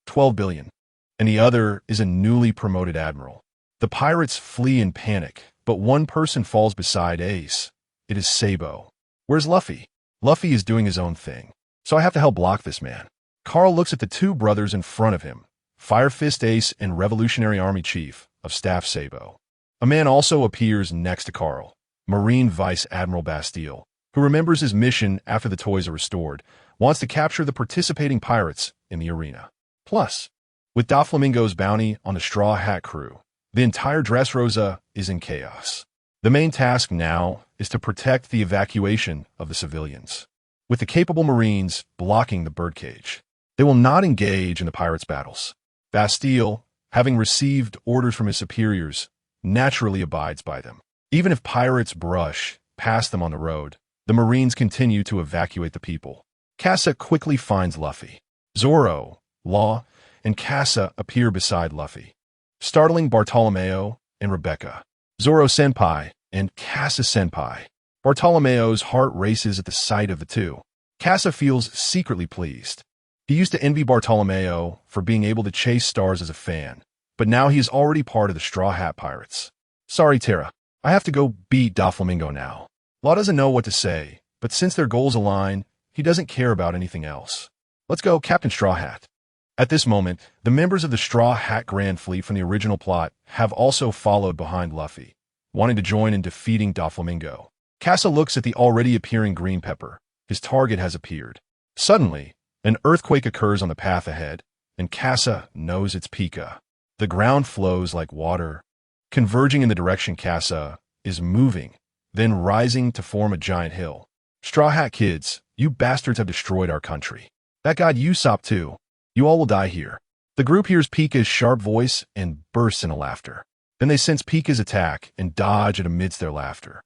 Speaker 1: 12 billion, and the other is a newly promoted admiral. The pirates flee in panic, but one person falls beside Ace. It is Sabo. Where's Luffy? Luffy is doing his own thing, so I have to help block this man. Carl looks at the two brothers in front of him, Fire Fist Ace and Revolutionary Army Chief of Staff Sabo. A man also appears next to Carl, Marine Vice Admiral Bastille, who remembers his mission after the toys are restored, wants to capture the participating pirates in the arena. Plus, with Doflamingo's bounty on the Straw Hat crew, the entire Dressrosa is in chaos. The main task now is to protect the evacuation of the civilians, with the capable Marines blocking the birdcage. They will not engage in the pirates' battles. Bastille, having received orders from his superiors, naturally abides by them. Even if pirates brush past them on the road, the Marines continue to evacuate the people. Kasa quickly finds Luffy. Zoro, Law, and Kasa appear beside Luffy, startling Bartolomeo and Rebecca. Zoro Senpai and Kasa Senpai. Bartolomeo's heart races at the sight of the two. Kasa feels secretly pleased. He used to envy Bartolomeo for being able to chase stars as a fan, but now he is already part of the Straw Hat Pirates. Sorry, Terra. I have to go beat Doflamingo now. Law doesn't know what to say, but since their goals align, he doesn't care about anything else. Let's go, Captain Straw Hat. At this moment, the members of the Straw Hat Grand Fleet from the original plot have also followed behind Luffy, wanting to join in defeating Doflamingo. Kasa looks at the already appearing green pepper. His target has appeared. Suddenly, an earthquake occurs on the path ahead, and Kasa knows it's Pika. The ground flows like water, converging in the direction Kasa is moving, then rising to form a giant hill. Straw Hat kids, you bastards have destroyed our country. That god Usopp too. You all will die here. The group hears Pika's sharp voice and bursts into laughter. Then they sense Pika's attack and dodge it amidst their laughter.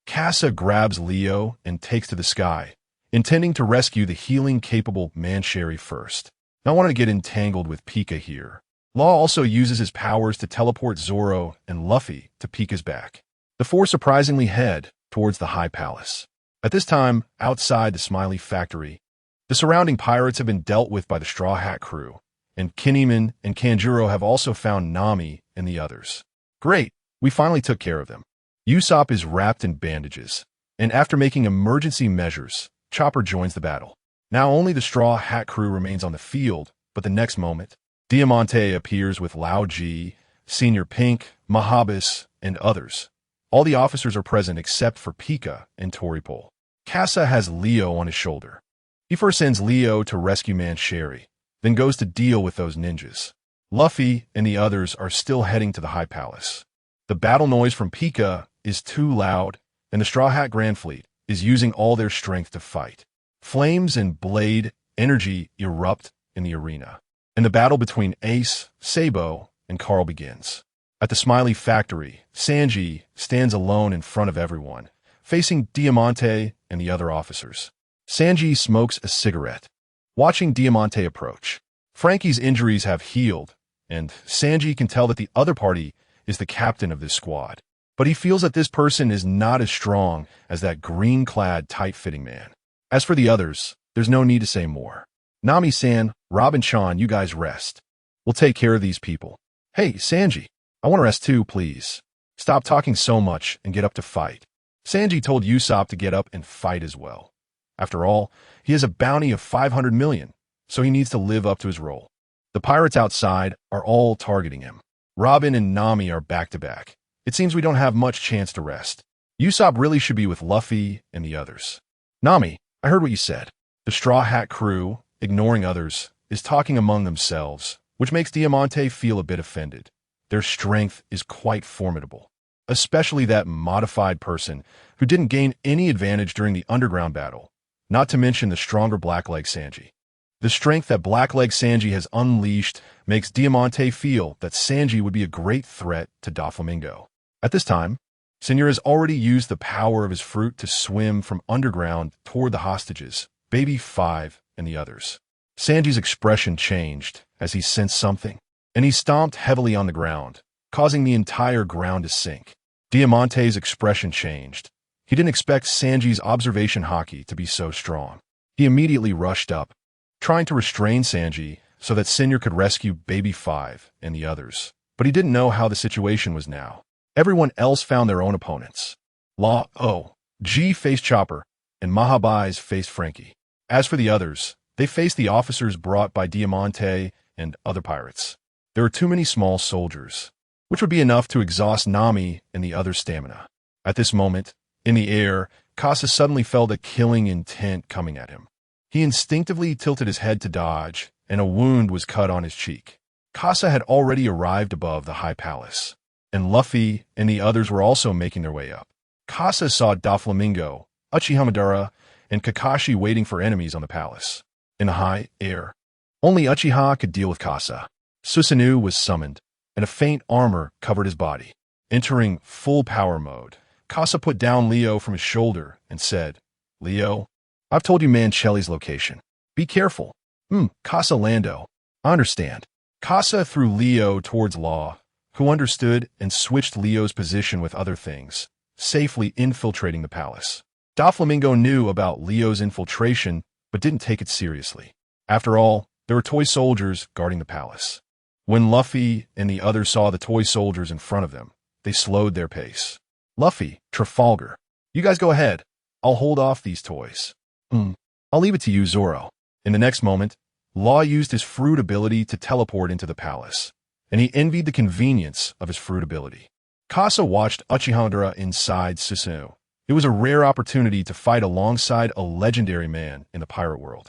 Speaker 1: Kasa grabs Leo and takes to the sky, intending to rescue the healing-capable Mancherry first. Not wanting to get entangled with Pika here. Law also uses his powers to teleport Zoro and Luffy to Pika's back. The four surprisingly head towards the High Palace. At this time, outside the Smiley Factory, the surrounding pirates have been dealt with by the Straw Hat crew, and Kinemon and Kanjuro have also found Nami and the others. Great, we finally took care of them. Usopp is wrapped in bandages, and after making emergency measures, Chopper joins the battle. Now only the Straw Hat crew remains on the field, but the next moment, Diamante appears with Lao Ji, Senior Pink, Mahabis, and others. All the officers are present except for Pika and Toripole. Kasa has Leo on his shoulder. He first sends Leo to rescue Mancherry, then goes to deal with those ninjas. Luffy and the others are still heading to the High Palace. The battle noise from Pika is too loud, and the Straw Hat Grand Fleet is using all their strength to fight. Flames and blade energy erupt in the arena, and the battle between Ace, Sabo, and Carl begins. At the Smiley Factory, Sanji stands alone in front of everyone, facing Diamante and the other officers. Sanji smokes a cigarette, watching Diamante approach. Frankie's injuries have healed, and Sanji can tell that the other party is the captain of this squad. But he feels that this person is not as strong as that green-clad, tight-fitting man. As for the others, there's no need to say more. Nami-san, Rob and Sean, you guys rest. We'll take care of these people. Hey, Sanji, I want to rest too, please. Stop talking so much and get up to fight. Sanji told Usopp to get up and fight as well. After all, he has a bounty of 500 million, so he needs to live up to his role. The pirates outside are all targeting him. Robin and Nami are back-to-back. It seems we don't have much chance to rest. Usopp really should be with Luffy and the others. Nami, I heard what you said. The Straw Hat crew, ignoring others, is talking among themselves, which makes Diamante feel a bit offended. Their strength is quite formidable, especially that modified person who didn't gain any advantage during the underground battle, not to mention the stronger Blackleg Sanji. The strength that Blackleg Sanji has unleashed makes Diamante feel that Sanji would be a great threat to Doflamingo. At this time, Senor has already used the power of his fruit to swim from underground toward the hostages, Baby 5 and the others. Sanji's expression changed as he sensed something, and he stomped heavily on the ground, causing the entire ground to sink. Diamante's expression changed. He didn't expect Sanji's observation haki to be so strong. He immediately rushed up, trying to restrain Sanji so that Senor could rescue Baby 5 and the others. But he didn't know how the situation was now. Everyone else found their own opponents. Law O, G faced Chopper, and Mahabais faced Frankie. As for the others, they faced the officers brought by Diamante and other pirates. There were too many small soldiers, which would be enough to exhaust Nami and the other's stamina. At this moment, in the air, Casa suddenly felt a killing intent coming at him. He instinctively tilted his head to dodge, and a wound was cut on his cheek. Casa had already arrived above the High Palace, and Luffy and the others were also making their way up. Casa saw Doflamingo, Uchiha Madara, and Kakashi waiting for enemies on the palace. In the high air, only Uchiha could deal with Casa. Susanoo was summoned, and a faint armor covered his body. Entering full power mode, Casa put down Leo from his shoulder and said, Leo, I've told you Mancelli's location. Be careful. Casa Lando. I understand. Casa threw Leo towards Law, who understood and switched Leo's position with other things, safely infiltrating the palace. Doflamingo knew about Leo's infiltration, but didn't take it seriously. After all, there were toy soldiers guarding the palace. When Luffy and the others saw the toy soldiers in front of them, they slowed their pace. Luffy, Trafalgar, you guys go ahead. I'll hold off these toys. I'll leave it to you, Zoro. In the next moment, Law used his fruit ability to teleport into the palace, and he envied the convenience of his fruit ability. Casa watched Uchiha Madara inside Susanoo. It was a rare opportunity to fight alongside a legendary man in the pirate world.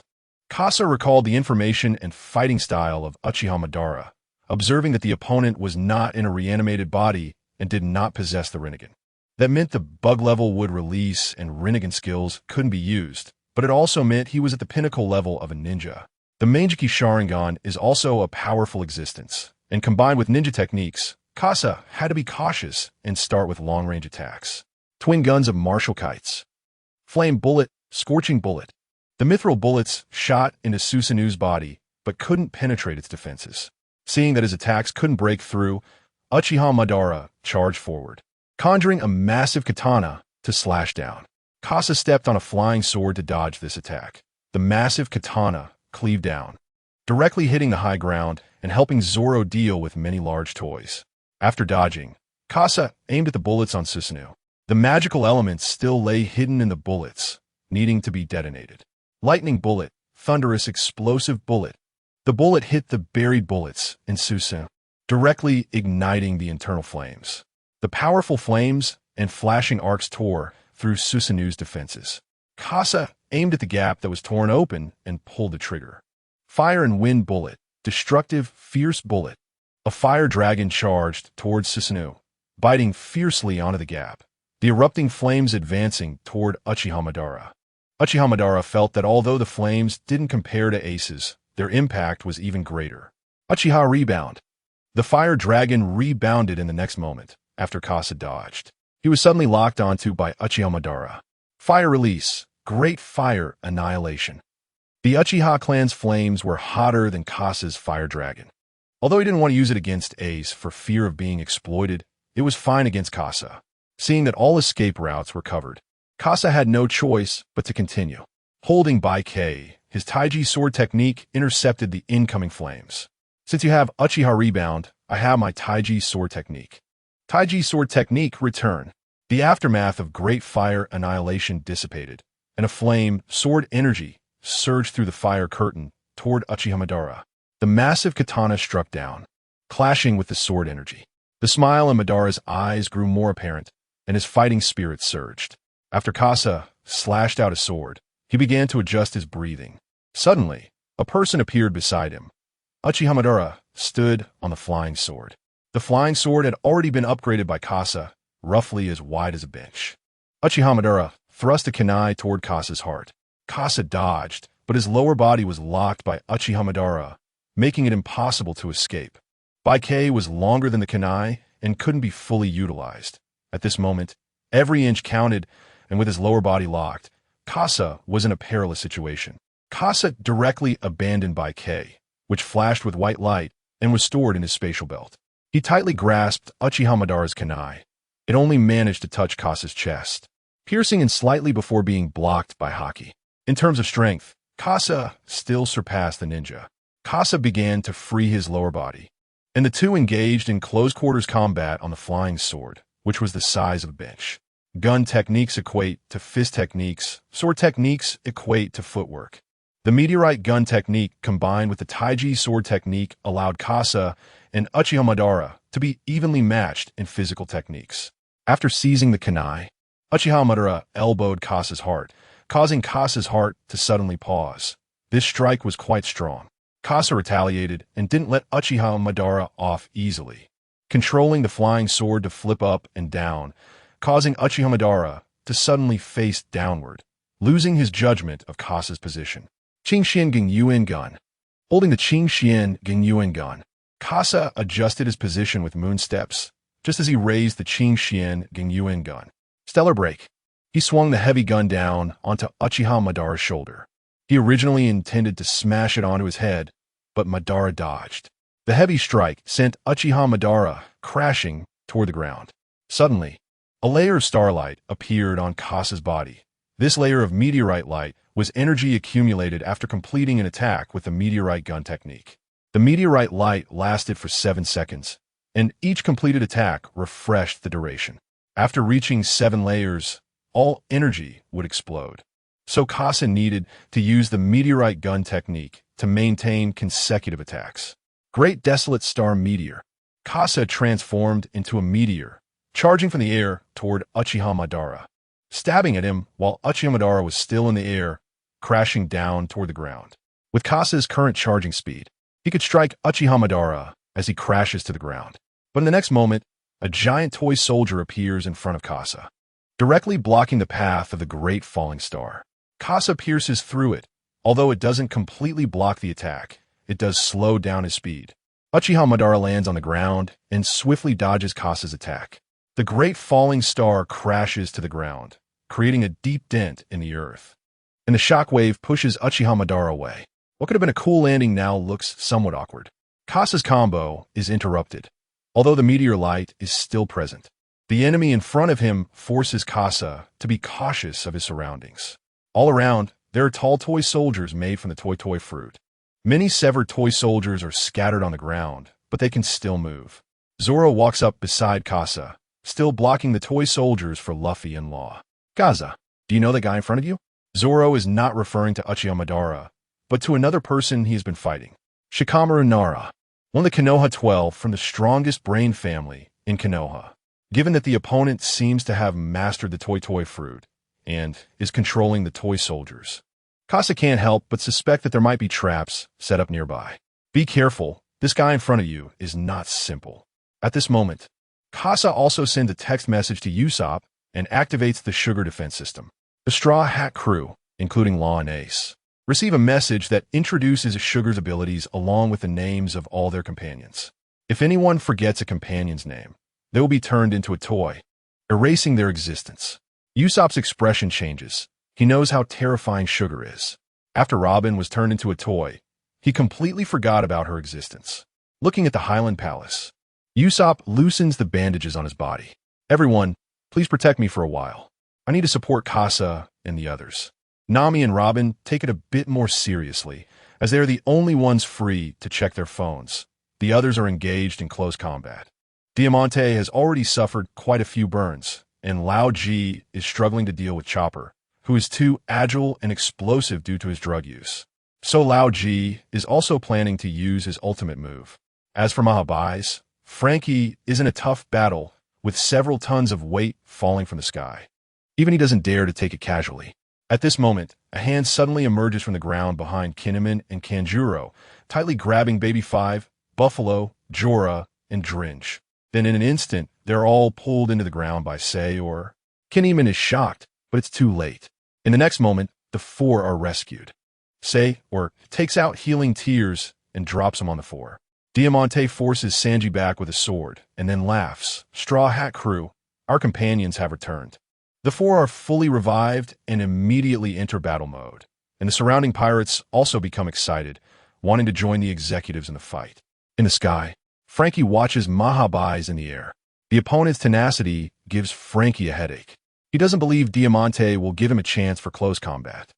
Speaker 1: Casa recalled the information and fighting style of Uchiha Madara, observing that the opponent was not in a reanimated body and did not possess the Rinnegan. That meant the bug level would release and Rinnegan skills couldn't be used, but it also meant he was at the pinnacle level of a ninja. The Mangekyou Sharingan is also a powerful existence, and combined with ninja techniques, Casa had to be cautious and start with long-range attacks. Twin guns of martial kites. Flame bullet, scorching bullet. The mithril bullets shot into Susanoo's body, but couldn't penetrate its defenses. Seeing that his attacks couldn't break through, Uchiha Madara charged forward, conjuring a massive katana to slash down. Casa stepped on a flying sword to dodge this attack. The massive katana cleaved down, directly hitting the high ground and helping Zoro deal with many large toys. After dodging, Casa aimed at the bullets on Susanoo. The magical elements still lay hidden in the bullets, needing to be detonated. Lightning bullet, thunderous explosive bullet. The bullet hit the buried bullets in Susanoo, directly igniting the internal flames. The powerful flames and flashing arcs tore through Susanoo's defenses. Casa aimed at the gap that was torn open and pulled the trigger. Fire and wind bullet, destructive, fierce bullet. A fire dragon charged towards Susanoo, biting fiercely onto the gap, the erupting flames advancing toward Uchiha Madara. Uchiha Madara felt that although the flames didn't compare to Ace's, their impact was even greater. Uchiha rebound. The fire dragon rebounded in the next moment, after Casa dodged. He was suddenly locked onto by Uchiha Madara. Fire release. Great Fire Annihilation. The Uchiha clan's flames were hotter than Kasa's fire dragon. Although he didn't want to use it against Ace for fear of being exploited, it was fine against Kasa. Seeing that all escape routes were covered, Kasa had no choice but to continue. Holding Baikei, his Taiji sword technique intercepted the incoming flames. Since you have Uchiha Rebound, I have my Taiji sword technique. Taiji sword technique return. The aftermath of Great Fire Annihilation dissipated, and a flame, sword energy, surged through the fire curtain toward Uchiha Madara. The massive katana struck down, clashing with the sword energy. The smile in Madara's eyes grew more apparent, and his fighting spirit surged. After Kasa slashed out a sword, he began to adjust his breathing. Suddenly, a person appeared beside him. Uchiha Madara stood on the flying sword. The flying sword had already been upgraded by Kasa, roughly as wide as a bench. Uchiha Madara thrust a kunai toward Kasa's heart. Kasa dodged, but his lower body was locked by Uchiha Madara, making it impossible to escape. Baikei was longer than the kunai and couldn't be fully utilized. At this moment, every inch counted, and with his lower body locked, Kasa was in a perilous situation. Kasa directly abandoned Baikei, which flashed with white light and was stored in his spatial belt. He tightly grasped Uchiha Madara's kunai. It only managed to touch Kasa's chest, piercing in slightly before being blocked by Haki. In terms of strength, Kasa still surpassed the ninja. Kasa began to free his lower body, and the two engaged in close-quarters combat on the flying sword, which was the size of a bench. Gun techniques equate to fist techniques, sword techniques equate to footwork. The meteorite gun technique combined with the Taiji sword technique allowed Kasa and Uchiha Madara to be evenly matched in physical techniques. After seizing the kunai, Uchiha Madara elbowed Kasa's heart, causing Kasa's heart to suddenly pause. This strike was quite strong. Kasa retaliated and didn't let Uchiha Madara off easily, controlling the flying sword to flip up and down, causing Uchiha Madara to suddenly face downward, losing his judgment of Kasa's position. Qingxian Gingyuan Gun. Holding the Qingxian Gingyuan Gun, Kasa adjusted his position with moon steps, just as he raised the Qingxian Gingyuan Gun. Stellar Break. He swung the heavy gun down onto Uchiha Madara's shoulder. He originally intended to smash it onto his head, but Madara dodged. The heavy strike sent Uchiha Madara crashing toward the ground. Suddenly, a layer of starlight appeared on Kasa's body. This layer of meteorite light was energy accumulated after completing an attack with the meteorite gun technique. The meteorite light lasted for 7 seconds, and each completed attack refreshed the duration. After reaching 7 layers, all energy would explode. So Kasa needed to use the meteorite gun technique to maintain consecutive attacks. Great Desolate Star Meteor. Kasa transformed into a meteor, charging from the air toward Uchiha Madara, stabbing at him while Uchiha Madara was still in the air, crashing down toward the ground. With Kasa's current charging speed, he could strike Uchiha Madara as he crashes to the ground. But in the next moment, a giant toy soldier appears in front of Kasa, directly blocking the path of the great falling star. Kasa pierces through it. Although it doesn't completely block the attack, it does slow down his speed. Uchiha Madara lands on the ground and swiftly dodges Kasa's attack. The great falling star crashes to the ground, creating a deep dent in the earth, and the shockwave pushes Uchiha Madara away. What could have been a cool landing now looks somewhat awkward. Kasa's combo is interrupted, although the meteor light is still present. The enemy in front of him forces Kasa to be cautious of his surroundings. All around, there are tall toy soldiers made from the toy fruit. Many severed toy soldiers are scattered on the ground, but they can still move. Zoro walks up beside Kasa, still blocking the toy soldiers for Luffy and Law. Gaza, do you know the guy in front of you? Zoro is not referring to Uchiha Madara, but to another person he has been fighting. Shikamaru Nara, one of the Konoha 12 from the strongest brain family in Konoha. Given that the opponent seems to have mastered the toy fruit and is controlling the toy soldiers, Kasa can't help but suspect that there might be traps set up nearby. Be careful, this guy in front of you is not simple. At this moment, Kasa also sends a text message to Usopp and activates the sugar defense system. The Straw Hat crew, including Law and Ace, receive a message that introduces Sugar's abilities along with the names of all their companions. If anyone forgets a companion's name, they will be turned into a toy, erasing their existence. Usopp's expression changes, He knows how terrifying sugar is. After Robin was turned into a toy, he completely forgot about her existence. Looking at the Highland Palace, Usopp loosens the bandages on his body. Everyone, please protect me for a while. I need to support Casa and the others. Nami and Robin take it a bit more seriously, as they are the only ones free to check their phones. The others are engaged in close combat. Diamante has already suffered quite a few burns, and Lao Ji is struggling to deal with Chopper, who is too agile and explosive due to his drug use. So Lao Ji is also planning to use his ultimate move. As for Mahabai's, Frankie is in a tough battle with several tons of weight falling from the sky. Even he doesn't dare to take it casually. At this moment, a hand suddenly emerges from the ground behind Kinemon and Kanjuro, tightly grabbing Baby 5, Buffalo, Jorah, and Dringe. Then in an instant, they're all pulled into the ground by Say or... Kinemon is shocked, but it's too late. In the next moment, the four are rescued. Say or takes out healing tears and drops them on the four. Diamante forces Sanji back with a sword, and then laughs. Straw Hat Crew, our companions have returned. The four are fully revived and immediately enter battle mode, and the surrounding pirates also become excited, wanting to join the executives in the fight. In the sky, Frankie watches Mahabai's in the air. The opponent's tenacity gives Frankie a headache. He doesn't believe Diamante will give him a chance for close combat.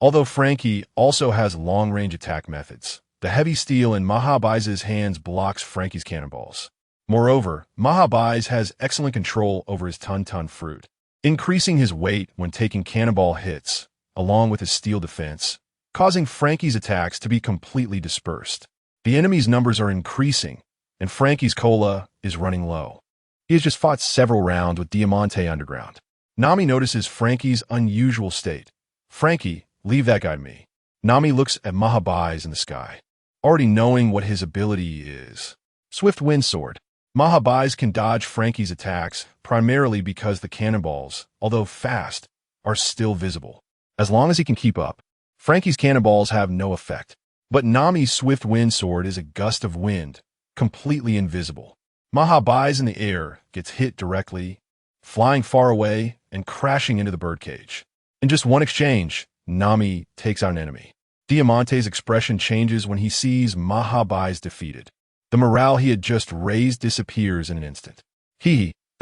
Speaker 1: Although Frankie also has long-range attack methods, the heavy steel in Mahabai's hands blocks Frankie's cannonballs. Moreover, Mahabai's has excellent control over his ton-ton fruit, increasing his weight when taking cannonball hits, along with his steel defense, causing Frankie's attacks to be completely dispersed. The enemy's numbers are increasing, and Frankie's cola is running low. He has just fought several rounds with Diamante underground. Nami notices Frankie's unusual state. Frankie, leave that guy to me. Nami looks at Mahabai's in the sky, already knowing what his ability is. Swift Wind Sword. Mahabai's can dodge Frankie's attacks primarily because the cannonballs, although fast, are still visible. As long as he can keep up, Frankie's cannonballs have no effect. But Nami's Swift Wind Sword is a gust of wind, completely invisible. Mahabai's in the air gets hit directly, flying far away and crashing into the birdcage. In just one exchange, Nami takes out an enemy. Diamante's expression changes when he sees Mahabai's defeated. The morale he had just raised disappears in an instant.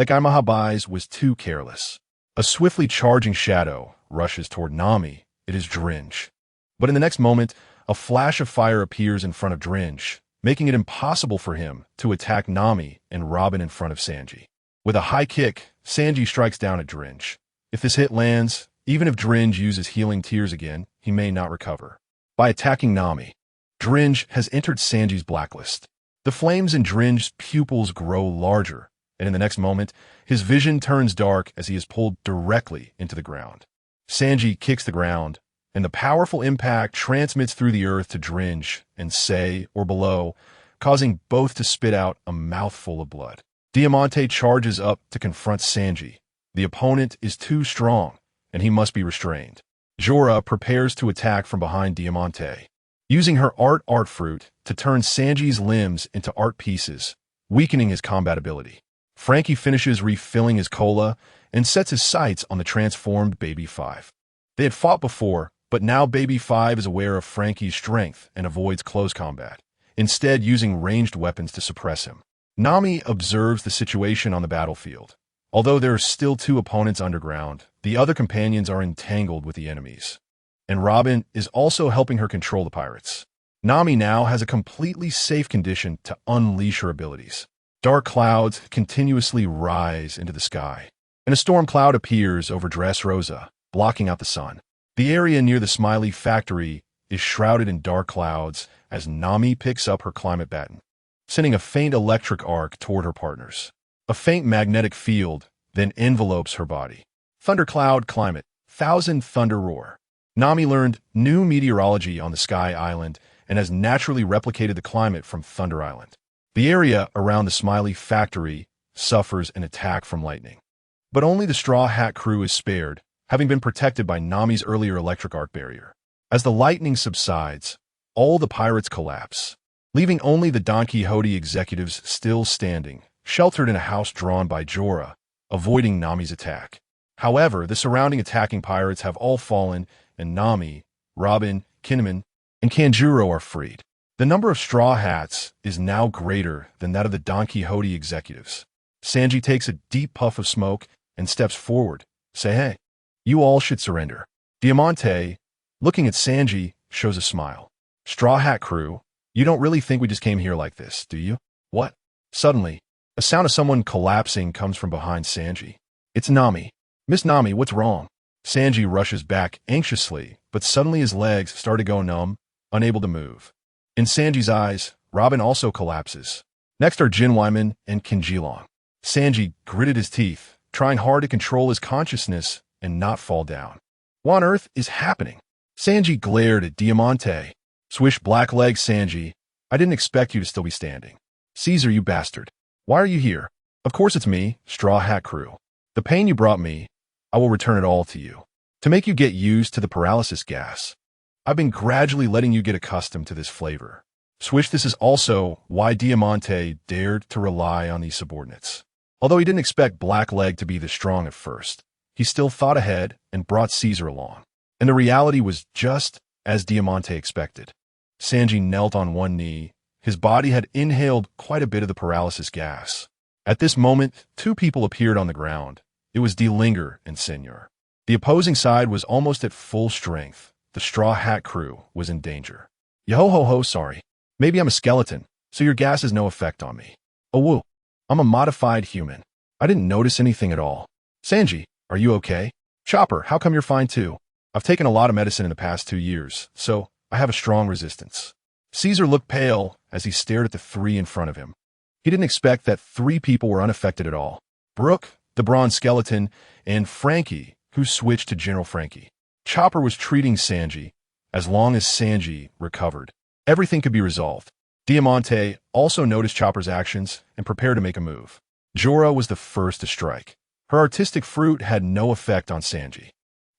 Speaker 1: That guy Mahabai's was too careless. A swiftly charging shadow rushes toward Nami. It is Dringe. But in the next moment, a flash of fire appears in front of Dringe, making it impossible for him to attack Nami and Robin in front of Sanji. With a high kick, Sanji strikes down at Dringe. If this hit lands, even if Dringe uses healing tears again, he may not recover. By attacking Nami, Dringe has entered Sanji's blacklist. The flames in Dringe's pupils grow larger, and in the next moment, his vision turns dark as he is pulled directly into the ground. Sanji kicks the ground, and the powerful impact transmits through the earth to Dringe and Say or below, causing both to spit out a mouthful of blood. Diamante charges up to confront Sanji. The opponent is too strong, and he must be restrained. Jorah prepares to attack from behind Diamante, using her art fruit to turn Sanji's limbs into art pieces, weakening his combat ability. Frankie finishes refilling his cola and sets his sights on the transformed Baby 5. They had fought before, but now Baby 5 is aware of Frankie's strength and avoids close combat, instead using ranged weapons to suppress him. Nami observes the situation on the battlefield. Although there are still two opponents underground, the other companions are entangled with the enemies. And Robin is also helping her control the pirates. Nami now has a completely safe condition to unleash her abilities. Dark clouds continuously rise into the sky, and a storm cloud appears over Dressrosa, blocking out the sun. The area near the Smiley factory is shrouded in dark clouds as Nami picks up her climate baton, sending a faint electric arc toward her partners. A faint magnetic field then envelopes her body. Thundercloud climate, Thousand Thunder Roar. Nami learned new meteorology on the Sky Island and has naturally replicated the climate from Thunder Island. The area around the Smiley factory suffers an attack from lightning. But only the Straw Hat Crew is spared, having been protected by Nami's earlier electric arc barrier. As the lightning subsides, all the pirates collapse, leaving only the Don Quixote executives still standing, sheltered in a house drawn by Jorah, avoiding Nami's attack. However, the surrounding attacking pirates have all fallen, and Nami, Robin, Kinemon, and Kanjuro are freed. The number of Straw Hats is now greater than that of the Don Quixote executives. Sanji takes a deep puff of smoke and steps forward. Say, hey, you all should surrender. Diamante, looking at Sanji, shows a smile. Straw Hat crew, you don't really think we just came here like this, do you? What? Suddenly, a sound of someone collapsing comes from behind Sanji. It's Nami. Miss Nami, what's wrong? Sanji rushes back anxiously, but suddenly his legs start to go numb, unable to move. In Sanji's eyes, Robin also collapses. Next are Jin Wyman and Kinjilong. Sanji gritted his teeth, trying hard to control his consciousness and not fall down. What on earth is happening? Sanji glared at Diamante. Swish black-legged Sanji, I didn't expect you to still be standing. Caesar, you bastard. Why are you here? Of course it's me, Straw Hat crew. The pain you brought me, I will return it all to you. To make you get used to the paralysis gas. I've been gradually letting you get accustomed to this flavor. Swish, this is also why Diamante dared to rely on these subordinates. Although he didn't expect Blackleg to be this strong at first, he still thought ahead and brought Caesar along. And the reality was just as Diamante expected. Sanji knelt on one knee. His body had inhaled quite a bit of the paralysis gas. At this moment, two people appeared on the ground. It was D-Linger and Senor. The opposing side was almost at full strength. The Straw Hat crew was in danger. Yo-ho-ho, sorry. Maybe I'm a skeleton, so your gas has no effect on me. Oh, woo. I'm a modified human. I didn't notice anything at all. Sanji, are you okay? Chopper, how come you're fine too? I've taken a lot of medicine in the past 2 years, so I have a strong resistance. Caesar looked pale as he stared at the three in front of him. He didn't expect that 3 people were unaffected at all. Brook, the bronze skeleton, and Frankie, who switched to General Frankie. Chopper was treating Sanji. As long as Sanji recovered, everything could be resolved. Diamante also noticed Chopper's actions and prepared to make a move. Jorah was the first to strike. Her artistic fruit had no effect on Sanji.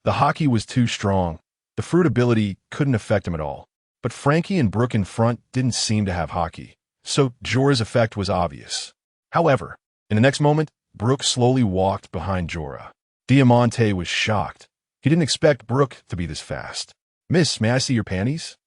Speaker 1: The hockey was too strong. The fruit ability couldn't affect him at all. But Frankie and Brook in front didn't seem to have hockey, so Jorah's effect was obvious. However, in the next moment, Brook slowly walked behind Jorah. Diamante was shocked. He didn't expect Brook to be this fast. Miss, may I see your panties?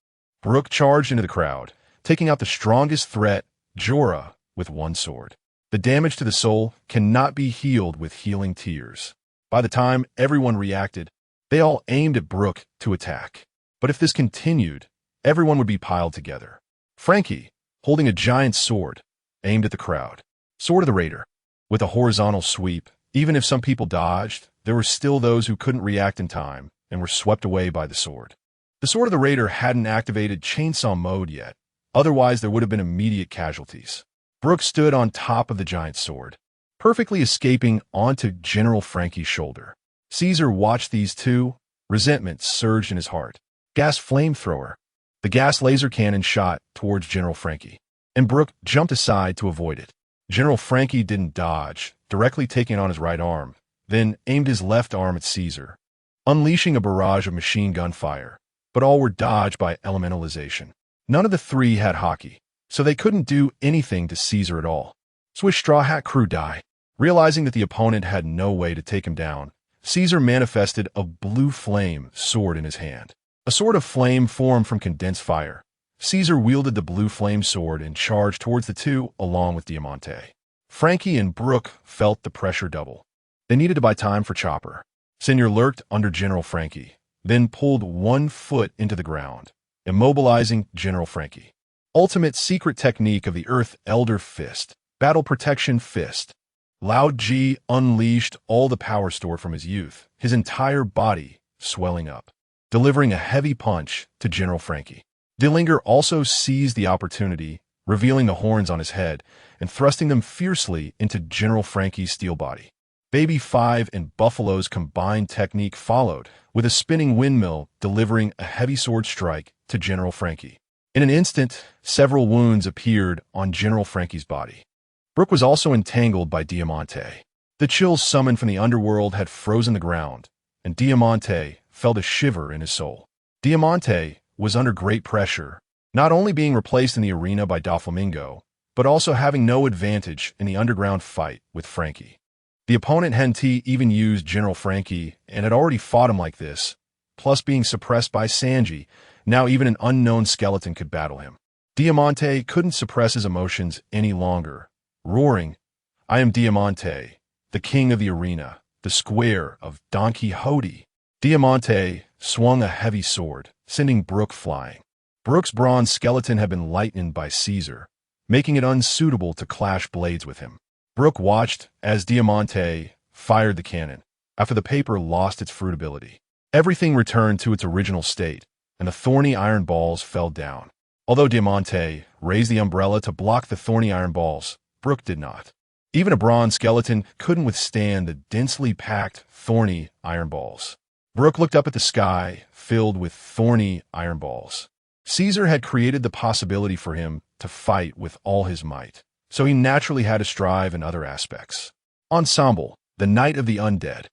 Speaker 1: Brook charged into the crowd, taking out the strongest threat, Jorah, with one sword. The damage to the soul cannot be healed with healing tears. By the time everyone reacted, they all aimed at Brook to attack. But if this continued, everyone would be piled together. Frankie, holding a giant sword, aimed at the crowd. Sword of the Raider. With a horizontal sweep, even if some people dodged, there were still those who couldn't react in time and were swept away by the sword. The Sword of the Raider hadn't activated chainsaw mode yet, otherwise there would have been immediate casualties. Brook stood on top of the giant sword, perfectly escaping onto General Frankie's shoulder. Caesar watched these two. Resentment surged in his heart. Gas flamethrower. The gas laser cannon shot towards General Frankie, and Brook jumped aside to avoid it. General Frankie didn't dodge, directly taking on his right arm, then aimed his left arm at Caesar, unleashing a barrage of machine gun fire, but all were dodged by elementalization. None of the 3 had hockey, so they couldn't do anything to Caesar at all. Swish Straw Hat crew die. Realizing that the opponent had no way to take him down, Caesar manifested a blue flame sword in his hand. A sword of flame formed from condensed fire. Caesar wielded the blue flame sword and charged towards the 2 along with Diamante. Frankie and Brook felt the pressure double. They needed to buy time for Chopper. Senor lurked under General Frankie, then pulled 1 foot into the ground, immobilizing General Frankie. Ultimate secret technique of the Earth Elder Fist. Battle Protection Fist. Loud G unleashed all the power stored from his youth, his entire body swelling up, delivering a heavy punch to General Frankie. Dillinger also seized the opportunity, revealing the horns on his head and thrusting them fiercely into General Frankie's steel body. Baby 5 and Buffalo's combined technique followed, with a spinning windmill delivering a heavy sword strike to General Frankie. In an instant, several wounds appeared on General Frankie's body. Brook was also entangled by Diamante. The chills summoned from the underworld had frozen the ground, and Diamante felt a shiver in his soul. Diamante was under great pressure, not only being replaced in the arena by Doflamingo, but also having no advantage in the underground fight with Frankie. The opponent Henti even used General Frankie and had already fought him like this, plus being suppressed by Sanji. Now even an unknown skeleton could battle him. Diamante couldn't suppress his emotions any longer, roaring, "I am Diamante, the king of the arena, the square of Don Quixote." Diamante swung a heavy sword, sending Brook flying. Brook's bronze skeleton had been lightened by Caesar, making it unsuitable to clash blades with him. Brook watched as Diamante fired the cannon after the paper lost its fruitability. Everything returned to its original state, and the thorny iron balls fell down. Although Diamante raised the umbrella to block the thorny iron balls, Brook did not. Even a bronze skeleton couldn't withstand the densely packed, thorny iron balls. Brook looked up at the sky, filled with thorny iron balls. Caesar had created the possibility for him to fight with all his might, so he naturally had to strive in other aspects. Ensemble, the Knight of the Undead.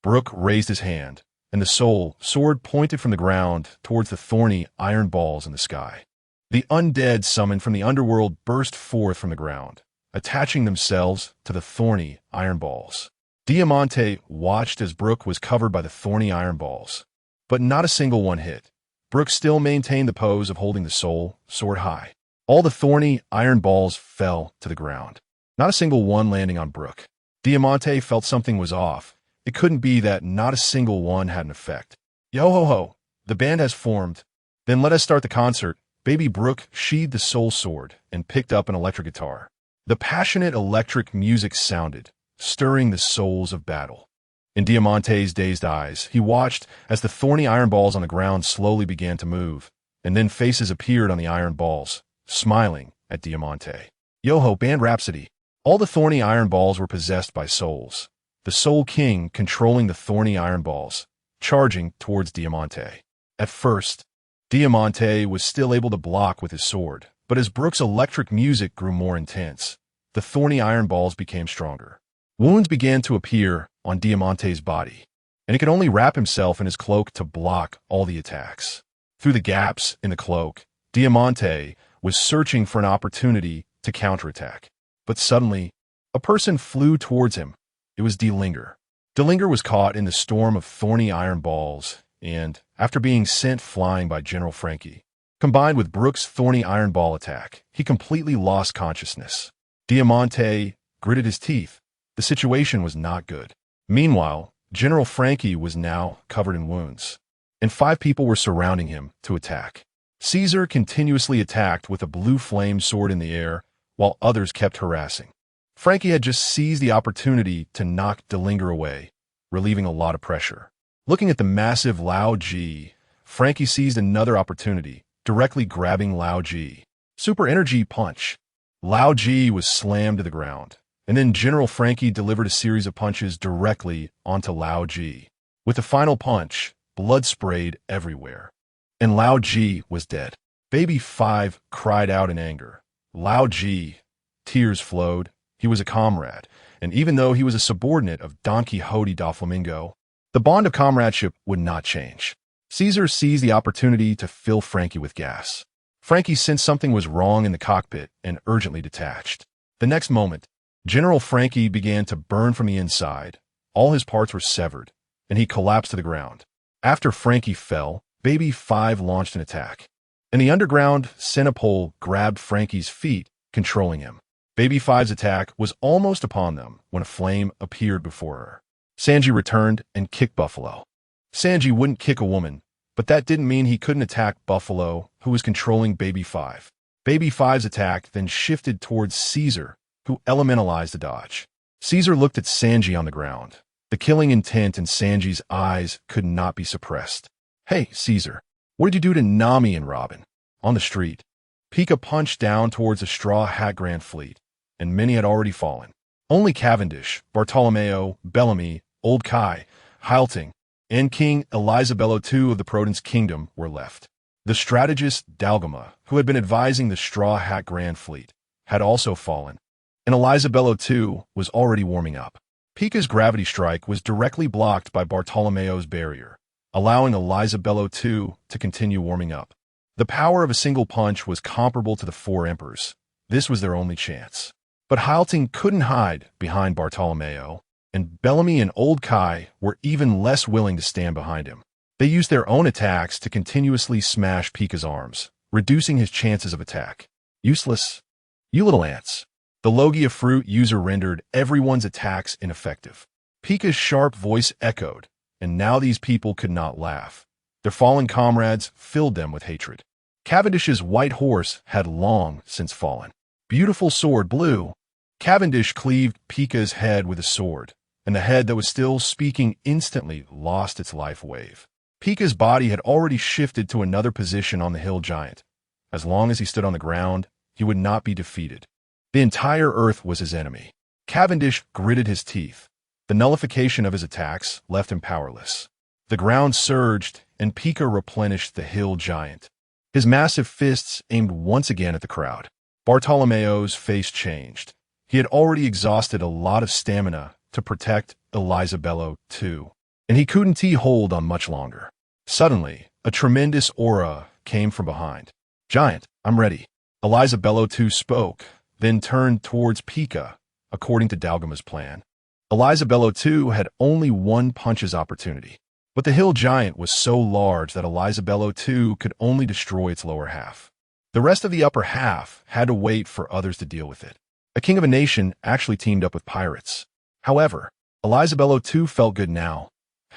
Speaker 1: Brook raised his hand, and the soul sword pointed from the ground towards the thorny iron balls in the sky. The undead summoned from the underworld burst forth from the ground, attaching themselves to the thorny iron balls. Diamante watched as Brook was covered by the thorny iron balls, but not a single one hit. Brook still maintained the pose of holding the soul sword high. All the thorny iron balls fell to the ground, not a single one landing on Brook. Diamante felt something was off. It couldn't be that not a single one had an effect. Yo ho ho, the band has formed. Then let us start the concert. Baby Brook sheathed the soul sword and picked up an electric guitar. The passionate electric music sounded, stirring the souls of battle. In Diamante's dazed eyes, he watched as the thorny iron balls on the ground slowly began to move, and then faces appeared on the iron balls, smiling at Diamante. Yo-ho, band rhapsody. All the thorny iron balls were possessed by souls, the Soul King controlling the thorny iron balls, charging towards Diamante. At first, Diamante was still able to block with his sword, but as Brook's electric music grew more intense, the thorny iron balls became stronger. Wounds began to appear on Diamante's body, and he could only wrap himself in his cloak to block all the attacks. Through the gaps in the cloak, Diamante was searching for an opportunity to counterattack. But suddenly, a person flew towards him. It was Delinger. Delinger was caught in the storm of thorny iron balls, and, after being sent flying by General Frankie, combined with Brook's thorny iron ball attack, he completely lost consciousness. Diamante gritted his teeth. The situation was not good. Meanwhile, General Frankie was now covered in wounds, and 5 people were surrounding him to attack. Caesar continuously attacked with a blue flame sword in the air, while others kept harassing. Frankie had just seized the opportunity to knock Delinger away, relieving a lot of pressure. Looking at the massive Lao Ji, Frankie seized another opportunity, directly grabbing Lao Ji. Super Energy Punch. Lao Ji was slammed to the ground, and then General Frankie delivered a series of punches directly onto Lao Ji. With the final punch, blood sprayed everywhere, and Lao Ji was dead. Baby 5 cried out in anger. Lao Ji, tears flowed. He was a comrade, and even though he was a subordinate of Don Quixote Doflamingo, the bond of comradeship would not change. Caesar seized the opportunity to fill Frankie with gas. Frankie sensed something was wrong in the cockpit and urgently detached. The next moment, General Frankie began to burn from the inside. All his parts were severed, and he collapsed to the ground. After Frankie fell, Baby 5 launched an attack, and the underground Centipole grabbed Frankie's feet, controlling him. Baby 5's attack was almost upon them when a flame appeared before her. Sanji returned and kicked Buffalo. Sanji wouldn't kick a woman, but that didn't mean he couldn't attack Buffalo, who was controlling Baby 5. Baby 5's attack then shifted towards Caesar, who elementalized the dodge. Caesar looked at Sanji on the ground. The killing intent in Sanji's eyes could not be suppressed. Hey, Caesar, what did you do to Nami and Robin? On the street, Pika punched down towards the Straw Hat Grand Fleet, and many had already fallen. Only Cavendish, Bartolomeo, Bellamy, Old Kai, Hylting, and King Elizabello II of the Protence Kingdom were left. The strategist Dalgama, who had been advising the Straw Hat Grand Fleet, had also fallen, and Elizabello II was already warming up. Pika's gravity strike was directly blocked by Bartolomeo's barrier, allowing Elizabello II to continue warming up. The power of a single punch was comparable to the 4 emperors. This was their only chance. But Hylting couldn't hide behind Bartolomeo, and Bellamy and Old Kai were even less willing to stand behind him. They used their own attacks to continuously smash Pika's arms, reducing his chances of attack. Useless. You little ants. The Logia fruit user rendered everyone's attacks ineffective. Pika's sharp voice echoed, and now these people could not laugh. Their fallen comrades filled them with hatred. Cavendish's white horse had long since fallen. Beautiful sword blue. Cavendish cleaved Pika's head with a sword, and the head that was still speaking instantly lost its life wave. Pika's body had already shifted to another position on the hill giant. As long as he stood on the ground, he would not be defeated. The entire earth was his enemy. Cavendish gritted his teeth. The nullification of his attacks left him powerless. The ground surged, and Pika replenished the hill giant. His massive fists aimed once again at the crowd. Bartolomeo's face changed. He had already exhausted a lot of stamina to protect Elizabello too, and he couldn't hold on much longer. Suddenly, a tremendous aura came from behind. "Giant, I'm ready." Elizabello too spoke, then turned towards Pika, according to Dalgama's plan. Elizabello too had only one punch's opportunity, but the hill giant was so large that Elizabello too could only destroy its lower half. The rest of the upper half had to wait for others to deal with it. A king of a nation actually teamed up with pirates. However, Elizabello too felt good now.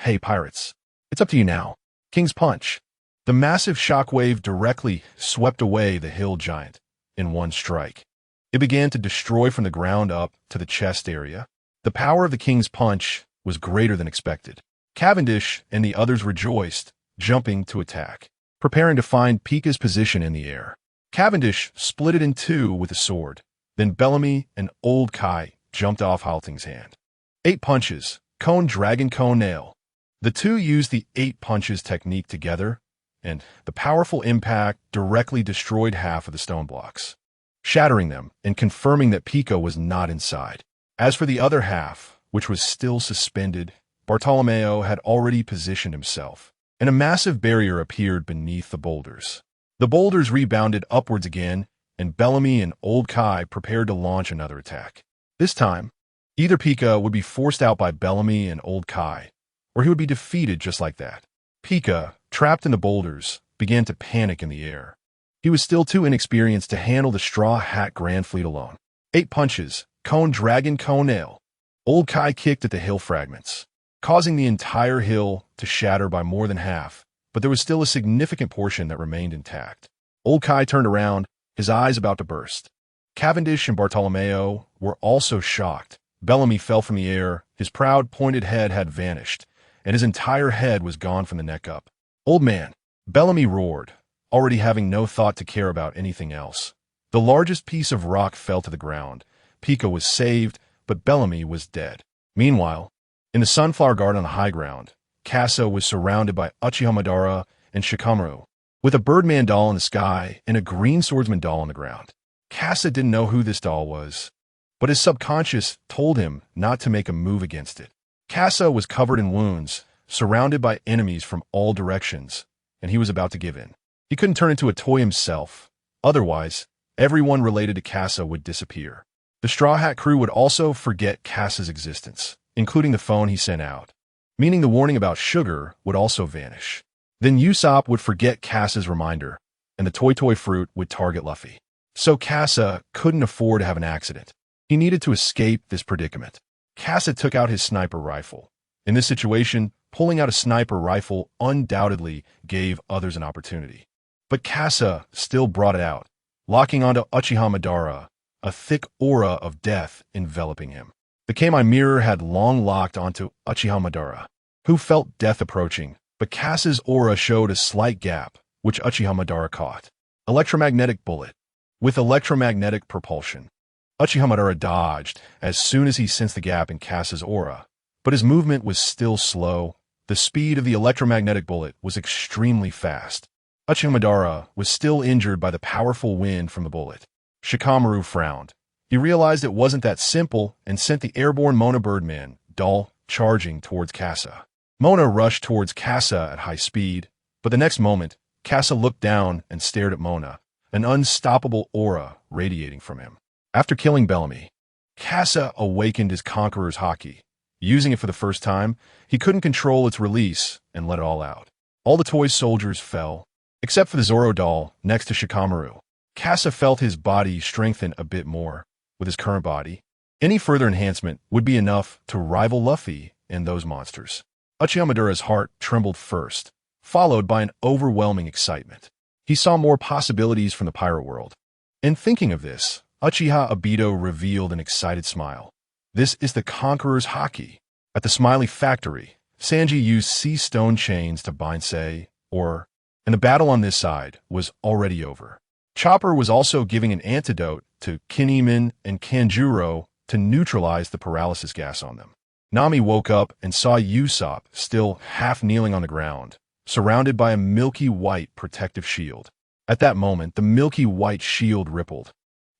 Speaker 1: "Hey, pirates, it's up to you now." King's punch. The massive shockwave directly swept away the hill giant in one strike. It began to destroy from the ground up to the chest area. The power of the king's punch was greater than expected. Cavendish and the others rejoiced, jumping to attack, preparing to find Pika's position in the air. Cavendish split it in two with a sword. Then Bellamy and Old Kai jumped off Halting's hand. 8 punches, cone dragon cone nail. The two used the 8 punches technique together, and the powerful impact directly destroyed half of the stone blocks, shattering them and confirming that Pika was not inside. As for the other half, which was still suspended, Bartolomeo had already positioned himself, and a massive barrier appeared beneath the boulders. The boulders rebounded upwards again, and Bellamy and Old Kai prepared to launch another attack. This time, either Pika would be forced out by Bellamy and Old Kai, or he would be defeated just like that. Pika, trapped in the boulders, began to panic in the air. He was still too inexperienced to handle the Straw Hat Grand Fleet alone. 8 punches, cone dragon cone nail. Old Kai kicked at the hill fragments, causing the entire hill to shatter by more than half, but there was still a significant portion that remained intact. Old Kai turned around, his eyes about to burst. Cavendish and Bartolomeo were also shocked. Bellamy fell from the air, his proud pointed head had vanished, and his entire head was gone from the neck up. "Old man," Bellamy roared, already having no thought to care about anything else. The largest piece of rock fell to the ground. Pika was saved, but Bellamy was dead. Meanwhile, in the sunflower garden on the high ground, Casa was surrounded by Uchiha Madara and Shikamaru, with a Birdman doll in the sky and a green swordsman doll on the ground. Casa didn't know who this doll was, but his subconscious told him not to make a move against it. Casa was covered in wounds, surrounded by enemies from all directions, and he was about to give in. He couldn't turn into a toy himself. Otherwise, everyone related to Casa would disappear. The Straw Hat crew would also forget Casa's existence, including the phone he sent out, meaning the warning about sugar would also vanish. Then Usopp would forget Casa's reminder, and the Toy fruit would target Luffy. So Casa couldn't afford to have an accident. He needed to escape this predicament. Casa took out his sniper rifle. In this situation, pulling out a sniper rifle undoubtedly gave others an opportunity. But Casa still brought it out, locking onto Uchiha Madara, a thick aura of death enveloping him. The Kami mirror had long locked onto Uchiha Madara, who felt death approaching, but Casa's aura showed a slight gap, which Uchiha Madara caught. Electromagnetic bullet. With electromagnetic propulsion, Uchiha Madara dodged as soon as he sensed the gap in Casa's aura, but his movement was still slow. The speed of the electromagnetic bullet was extremely fast. Uchiha Madara was still injured by the powerful wind from the bullet. Shikamaru frowned. He realized it wasn't that simple and sent the airborne Mona Birdman doll charging towards Casa. Mona rushed towards Casa at high speed, but the next moment, Casa looked down and stared at Mona, an unstoppable aura radiating from him. After killing Bellamy, Casa awakened his conqueror's haki. Using it for the first time, he couldn't control its release and let it all out. All the toy soldiers fell, except for the Zoro doll next to Shikamaru. Kasa felt his body strengthen a bit more with his current body. Any further enhancement would be enough to rival Luffy and those monsters. Uchiha Madara's heart trembled first, followed by an overwhelming excitement. He saw more possibilities from the pirate world. In thinking of this, Uchiha Obito revealed an excited smile. This is the Conqueror's Haki. At the Smiley Factory, Sanji used sea stone chains to bind Sei, and the battle on this side was already over. Chopper was also giving an antidote to Kinemon and Kanjuro to neutralize the paralysis gas on them. Nami woke up and saw Usopp still half kneeling on the ground, surrounded by a milky white protective shield. At that moment, the milky white shield rippled,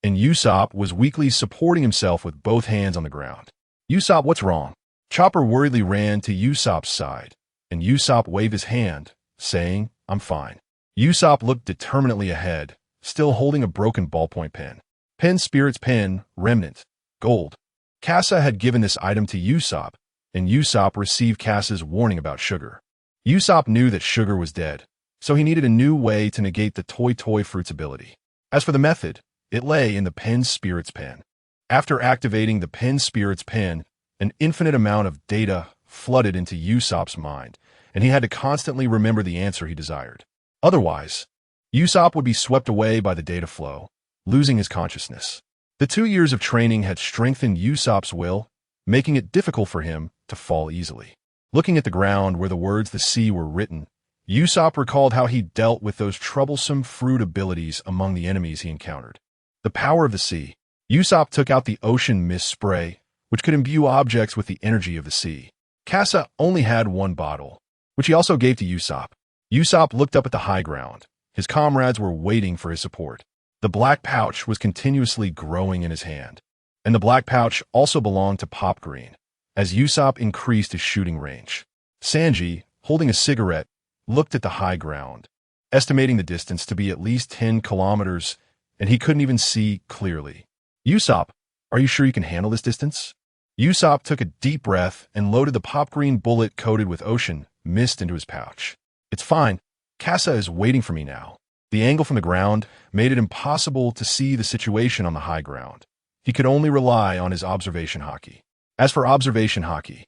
Speaker 1: and Usopp was weakly supporting himself with both hands on the ground. Usopp, what's wrong? Chopper worriedly ran to Usopp's side, and Usopp waved his hand, saying, I'm fine. Usopp looked determinedly ahead, still holding a broken ballpoint pen. Pen Spirit's pen, remnant, gold. Kasa had given this item to Usopp, and Usopp received Kasa's warning about sugar. Usopp knew that sugar was dead, so he needed a new way to negate the Toy Fruit's ability. As for the method, it lay in the Pen Spirit's pen. After activating the Pen Spirit's pen, an infinite amount of data flooded into Usopp's mind, and he had to constantly remember the answer he desired. Otherwise, Usopp would be swept away by the data flow, losing his consciousness. The 2 years of training had strengthened Usopp's will, making it difficult for him to fall easily. Looking at the ground where the words the sea were written, Usopp recalled how he dealt with those troublesome fruit abilities among the enemies he encountered. The power of the sea. Usopp took out the ocean mist spray, which could imbue objects with the energy of the sea. Kasa only had one bottle, which he also gave to Usopp. Usopp looked up at the high ground. His comrades were waiting for his support. The black pouch was continuously growing in his hand, and the black pouch also belonged to Pop Green, as Usopp increased his shooting range. Sanji, holding a cigarette, looked at the high ground, estimating the distance to be at least 10 kilometers, and he couldn't even see clearly. Usopp, are you sure you can handle this distance? Usopp took a deep breath and loaded the Pop Green bullet coated with ocean mist into his pouch. It's fine. Kasa is waiting for me now. The angle from the ground made it impossible to see the situation on the high ground. He could only rely on his observation haki. As for observation haki,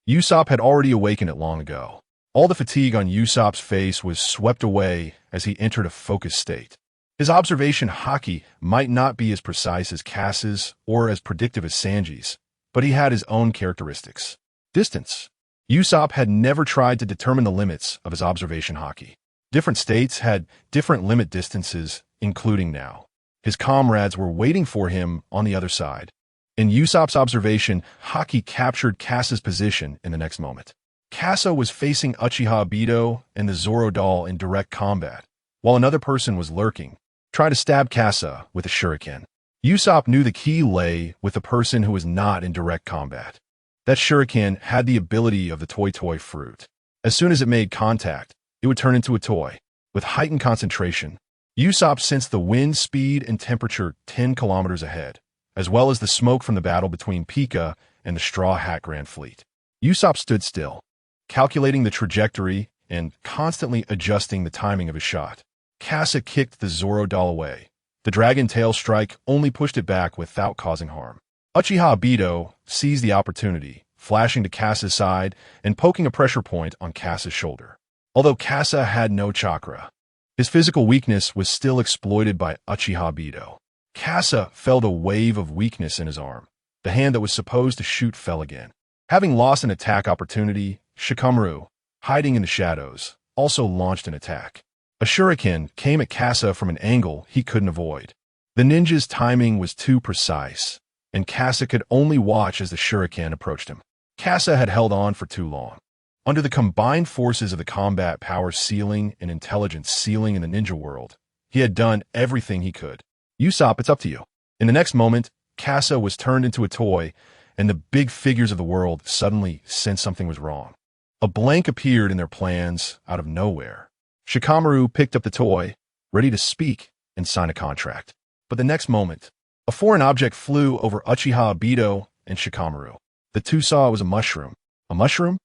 Speaker 1: Usopp had already awakened it long ago. All the fatigue on Usopp's face was swept away as he entered a focused state. His observation haki might not be as precise as Kasa's or as predictive as Sanji's, but he had his own characteristics. Distance. Usopp had never tried to determine the limits of his observation haki. Different states had different limit distances, including now. His comrades were waiting for him on the other side. In Usopp's observation, haki captured Kasa's position in the next moment. Kasa was facing Uchiha Obito and the Zoro doll in direct combat, while another person was lurking, trying to stab Kasa with a shuriken. Usopp knew the key lay with the person who was not in direct combat. That shuriken had the ability of the toy fruit. As soon as it made contact, it would turn into a toy. With heightened concentration, Usopp sensed the wind speed and temperature 10 kilometers ahead, as well as the smoke from the battle between Pika and the Straw Hat Grand Fleet. Usopp stood still, calculating the trajectory and constantly adjusting the timing of his shot. Kasa kicked the Zoro doll away. The Dragon Tail strike only pushed it back without causing harm. Uchiha Obito seized the opportunity, flashing to Kasa's side and poking a pressure point on Kasa's shoulder. Although Kasa had no chakra, his physical weakness was still exploited by Uchiha Obito. Kasa felt a wave of weakness in his arm. The hand that was supposed to shoot fell again. Having lost an attack opportunity, Shikamaru, hiding in the shadows, also launched an attack. A shuriken came at Kasa from an angle he couldn't avoid. The ninja's timing was too precise, and Kasa could only watch as the shuriken approached him. Kasa had held on for too long. Under the combined forces of the combat power ceiling and intelligence ceiling in the ninja world, he had done everything he could. Usopp, it's up to you. In the next moment, Kasa was turned into a toy, and the big figures of the world suddenly sensed something was wrong. A blank appeared in their plans out of nowhere. Shikamaru picked up the toy, ready to speak and sign a contract. But the next moment, a foreign object flew over Uchiha Obito and Shikamaru. The two saw it was a mushroom. A mushroom?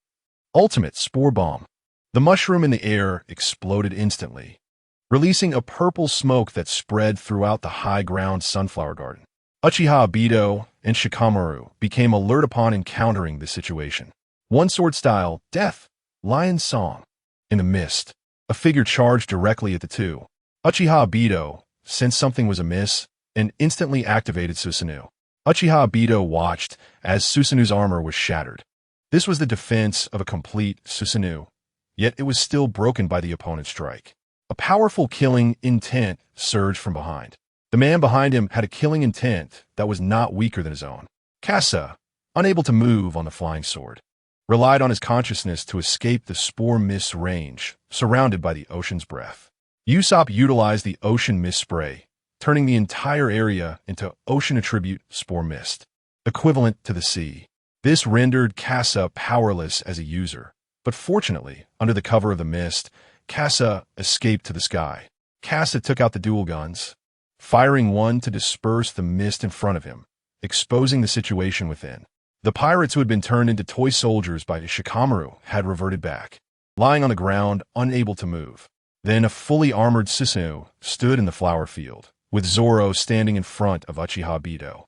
Speaker 1: Ultimate Spore Bomb. The mushroom in the air exploded instantly, releasing a purple smoke that spread throughout the high-ground sunflower garden. Uchiha Obito and Shikamaru became alert upon encountering the situation. One sword style, death, lion song. In the mist, a figure charged directly at the two. Uchiha Obito sensed something was amiss and instantly activated Susanoo. Uchiha Obito watched as Susanoo's armor was shattered. This was the defense of a complete Susanoo, yet it was still broken by the opponent's strike. A powerful killing intent surged from behind. The man behind him had a killing intent that was not weaker than his own. Kasa, unable to move on the flying sword, relied on his consciousness to escape the spore mist range, surrounded by the ocean's breath. Usopp utilized the ocean mist spray, turning the entire area into ocean attribute spore mist, equivalent to the sea. This rendered Kasa powerless as a user, but fortunately, under the cover of the mist, Kasa escaped to the sky. Kasa took out the dual guns, firing one to disperse the mist in front of him, exposing the situation within. The pirates who had been turned into toy soldiers by Shikamaru had reverted back, lying on the ground, unable to move. Then a fully armored Susanoo stood in the flower field, with Zoro standing in front of Uchiha Obito.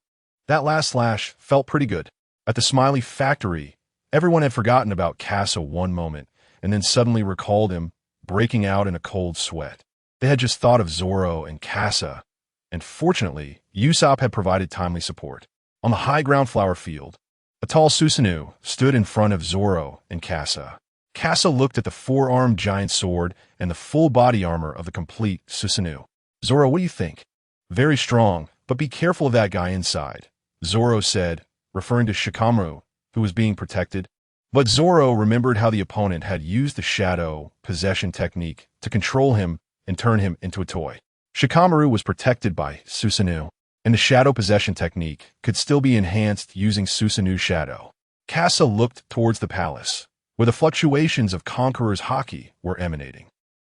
Speaker 1: That last slash felt pretty good. At the Smiley Factory, everyone had forgotten about Kasa one moment, and then suddenly recalled him, breaking out in a cold sweat. They had just thought of Zoro and Kasa, and fortunately, Usopp had provided timely support. On the high ground flower field, a tall Susanoo stood in front of Zoro and Kasa. Kasa looked at the four-armed giant sword and the full body armor of the complete Susanoo. Zoro, what do you think? Very strong, but be careful of that guy inside, Zoro said, referring to Shikamaru, who was being protected. But Zoro remembered how the opponent had used the shadow possession technique to control him and turn him into a toy. Shikamaru was protected by Susanoo, and the shadow possession technique could still be enhanced using Susanoo's shadow. Kasa looked towards the palace, where the fluctuations of Conqueror's haki were emanating.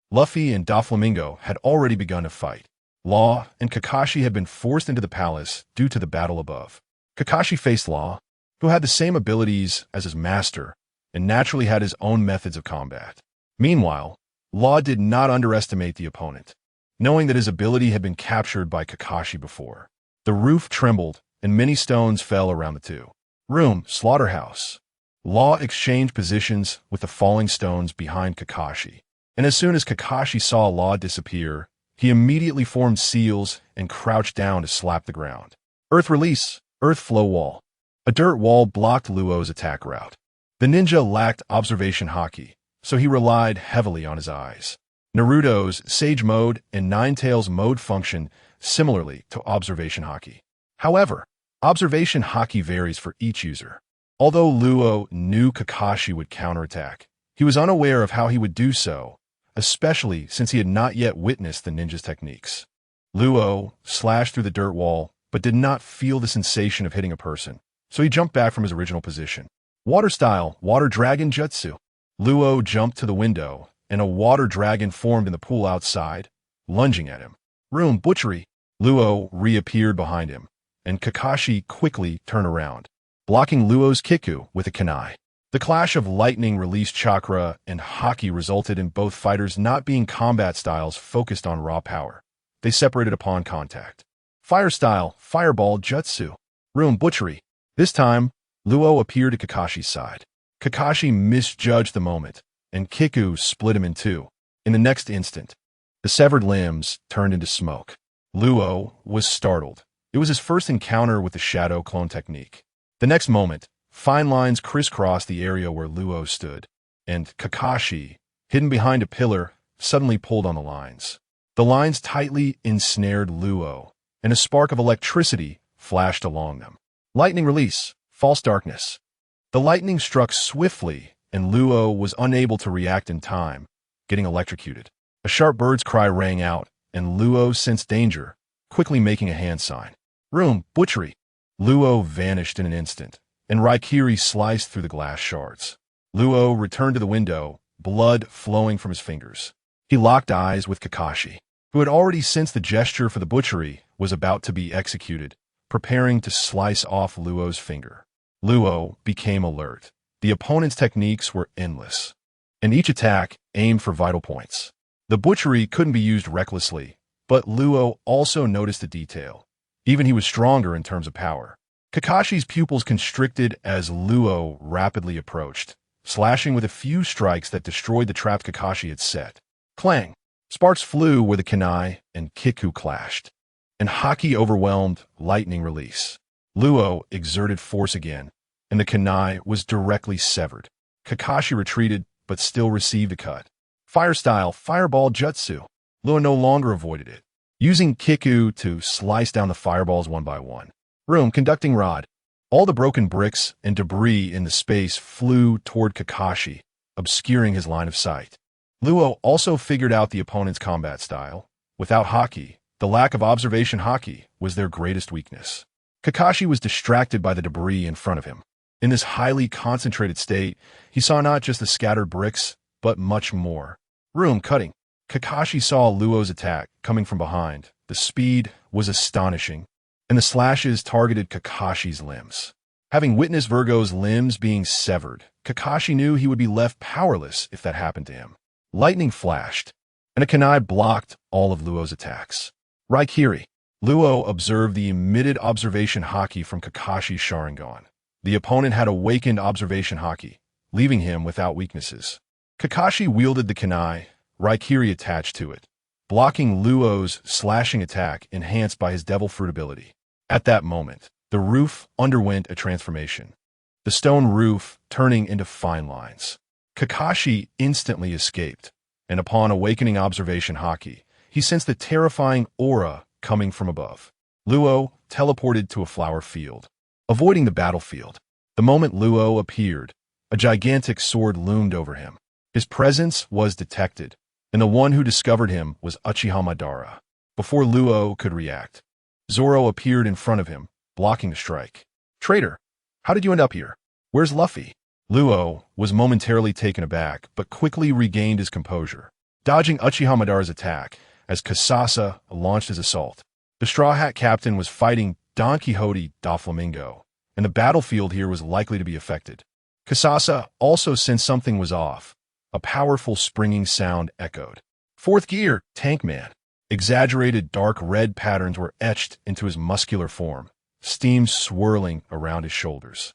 Speaker 1: Luffy and Doflamingo had already begun to fight. Law and Kakashi had been forced into the palace due to the battle above. Kakashi faced Law, who had the same abilities as his master and naturally had his own methods of combat. Meanwhile, Law did not underestimate the opponent, knowing that his ability had been captured by Kakashi before. The roof trembled and many stones fell around the two. Room, slaughterhouse. Law exchanged positions with the falling stones behind Kakashi, and as soon as Kakashi saw Law disappear, he immediately formed seals and crouched down to slap the ground. Earth release, earth flow wall. A dirt wall blocked Luo's attack route. The ninja lacked observation haki, so he relied heavily on his eyes. Naruto's Sage Mode and Ninetales Mode function similarly to observation haki. However, observation haki varies for each user. Although Luo knew Kakashi would counterattack, he was unaware of how he would do so, especially since he had not yet witnessed the ninja's techniques. Luo slashed through the dirt wall, but did not feel the sensation of hitting a person, so he jumped back from his original position. Water style, water dragon jutsu. Luo jumped to the window, and a water dragon formed in the pool outside, lunging at him. Room, butchery. Luo reappeared behind him, and Kakashi quickly turned around, blocking Luo's Kiku with a kunai. The clash of lightning released chakra and haki resulted in both fighters not being combat styles focused on raw power. They separated upon contact. Fire style, fireball jutsu. Room, butchery. This time, Luo appeared at Kakashi's side. Kakashi misjudged the moment, and Kiku split him in two. In the next instant, the severed limbs turned into smoke. Luo was startled. It was his first encounter with the shadow clone technique. The next moment, fine lines crisscrossed the area where Luo stood, and Kakashi, hidden behind a pillar, suddenly pulled on the lines. The lines tightly ensnared Luo, and a spark of electricity flashed along them. Lightning release, false darkness. The lightning struck swiftly, and Luo was unable to react in time, getting electrocuted. A sharp bird's cry rang out, and Luo sensed danger, quickly making a hand sign. Room, butchery. Luo vanished in an instant, and Raikiri sliced through the glass shards. Luo returned to the window, blood flowing from his fingers. He locked eyes with Kakashi, who had already sensed the gesture for the butchery was about to be executed, preparing to slice off Luo's finger. Luo became alert. The opponent's techniques were endless, and each attack aimed for vital points. The butchery couldn't be used recklessly, but Luo also noticed a detail. Even he was stronger in terms of power. Kakashi's pupils constricted as Luo rapidly approached, slashing with a few strikes that destroyed the trap Kakashi had set. Clang! Sparks flew where the kunai and kiku clashed, and haki overwhelmed lightning release. Luo exerted force again, and the kunai was directly severed. Kakashi retreated, but still received a cut. Fire style, fireball jutsu. Luo no longer avoided it, using kiku to slice down the fireballs one by one. Conducting rod. All the broken bricks and debris in the space flew toward Kakashi, obscuring his line of sight. Luo also figured out the opponent's combat style. Without haki, the lack of observation haki was their greatest weakness. Kakashi was distracted by the debris in front of him. In this highly concentrated state, he saw not just the scattered bricks, but much more. Cutting. Kakashi saw Luo's attack coming from behind. The speed was astonishing, and the slashes targeted Kakashi's limbs. Having witnessed Virgo's limbs being severed, Kakashi knew he would be left powerless if that happened to him. Lightning flashed, and a kunai blocked all of Luo's attacks. Raikiri. Luo observed the emitted observation haki from Kakashi's Sharingan. The opponent had awakened observation haki, leaving him without weaknesses. Kakashi wielded the kunai, Raikiri attached to it, blocking Luo's slashing attack enhanced by his devil fruit ability. At that moment, the roof underwent a transformation, the stone roof turning into fine lines. Kakashi instantly escaped, and upon awakening observation haki, he sensed the terrifying aura coming from above. Luo teleported to a flower field, avoiding the battlefield. The moment Luo appeared, a gigantic sword loomed over him. His presence was detected, and the one who discovered him was Uchiha Madara. Before Luo could react, Zoro appeared in front of him, blocking the strike. Traitor, how did you end up here? Where's Luffy? Luo was momentarily taken aback, but quickly regained his composure, dodging Uchiha Madara's attack as Kasasa launched his assault. The Straw Hat Captain was fighting Don Quixote Doflamingo, and the battlefield here was likely to be affected. Kasasa also sensed something was off. A powerful springing sound echoed. Fourth gear, Tank Man. Exaggerated dark red patterns were etched into his muscular form, steam swirling around his shoulders.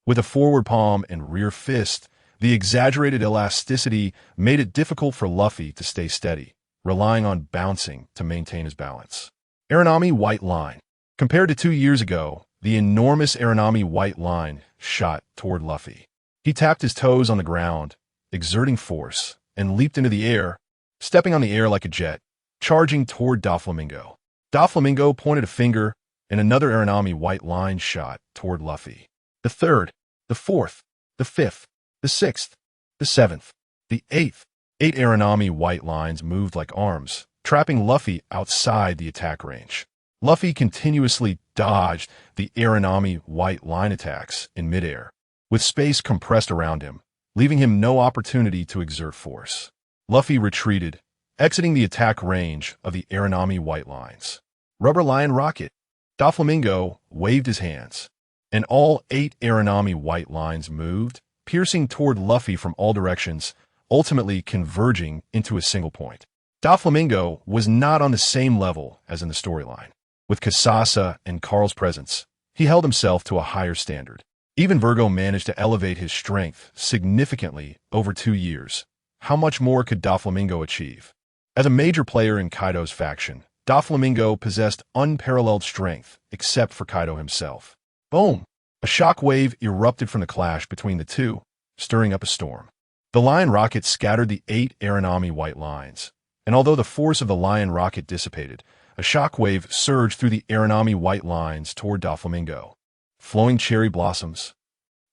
Speaker 1: With a forward palm and rear fist, the exaggerated elasticity made it difficult for Luffy to stay steady, relying on bouncing to maintain his balance. Aranami White Line. Compared to 2 years ago, the enormous Aranami White Line shot toward Luffy. He tapped his toes on the ground, exerting force, and leaped into the air, stepping on the air like a jet, charging toward Doflamingo. Doflamingo pointed a finger, and another Aranami White Line shot toward Luffy. The third, the fourth, the fifth, the sixth, the seventh, the eighth. 8 Aranami White Lines moved like arms, trapping Luffy outside the attack range. Luffy continuously dodged the Aranami White Line attacks in midair, with space compressed around him, leaving him no opportunity to exert force. Luffy retreated, exiting the attack range of the Aranami White Lines. Rubber Lion Rocket. Doflamingo waved his hands, and all 8 Aranami White Lines moved, piercing toward Luffy from all directions, ultimately converging into a single point. Doflamingo was not on the same level as in the storyline. With Kasasa and Carl's presence, he held himself to a higher standard. Even Virgo managed to elevate his strength significantly over 2 years. How much more could Doflamingo achieve? As a major player in Kaido's faction, Doflamingo possessed unparalleled strength, except for Kaido himself. Boom! A shockwave erupted from the clash between the two, stirring up a storm. The Lion Rocket scattered the 8 Aranami White Lines, and although the force of the Lion Rocket dissipated, a shockwave surged through the Aranami White Lines toward Doflamingo. Flowing Cherry Blossoms.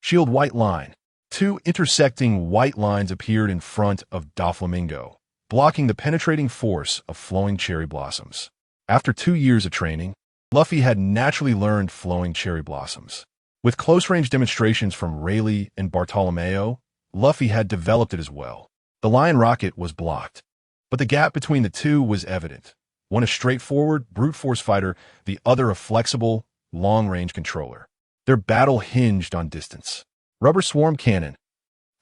Speaker 1: Shield White Line. 2 intersecting white lines appeared in front of Doflamingo, blocking the penetrating force of Flowing Cherry Blossoms. After 2 years of training, Luffy had naturally learned Flowing Cherry Blossoms. With close-range demonstrations from Rayleigh and Bartolomeo, Luffy had developed it as well. The Lion Rocket was blocked, but the gap between the two was evident. One a straightforward, brute force fighter, the other a flexible, long-range controller. Their battle hinged on distance. Rubber swarm cannon.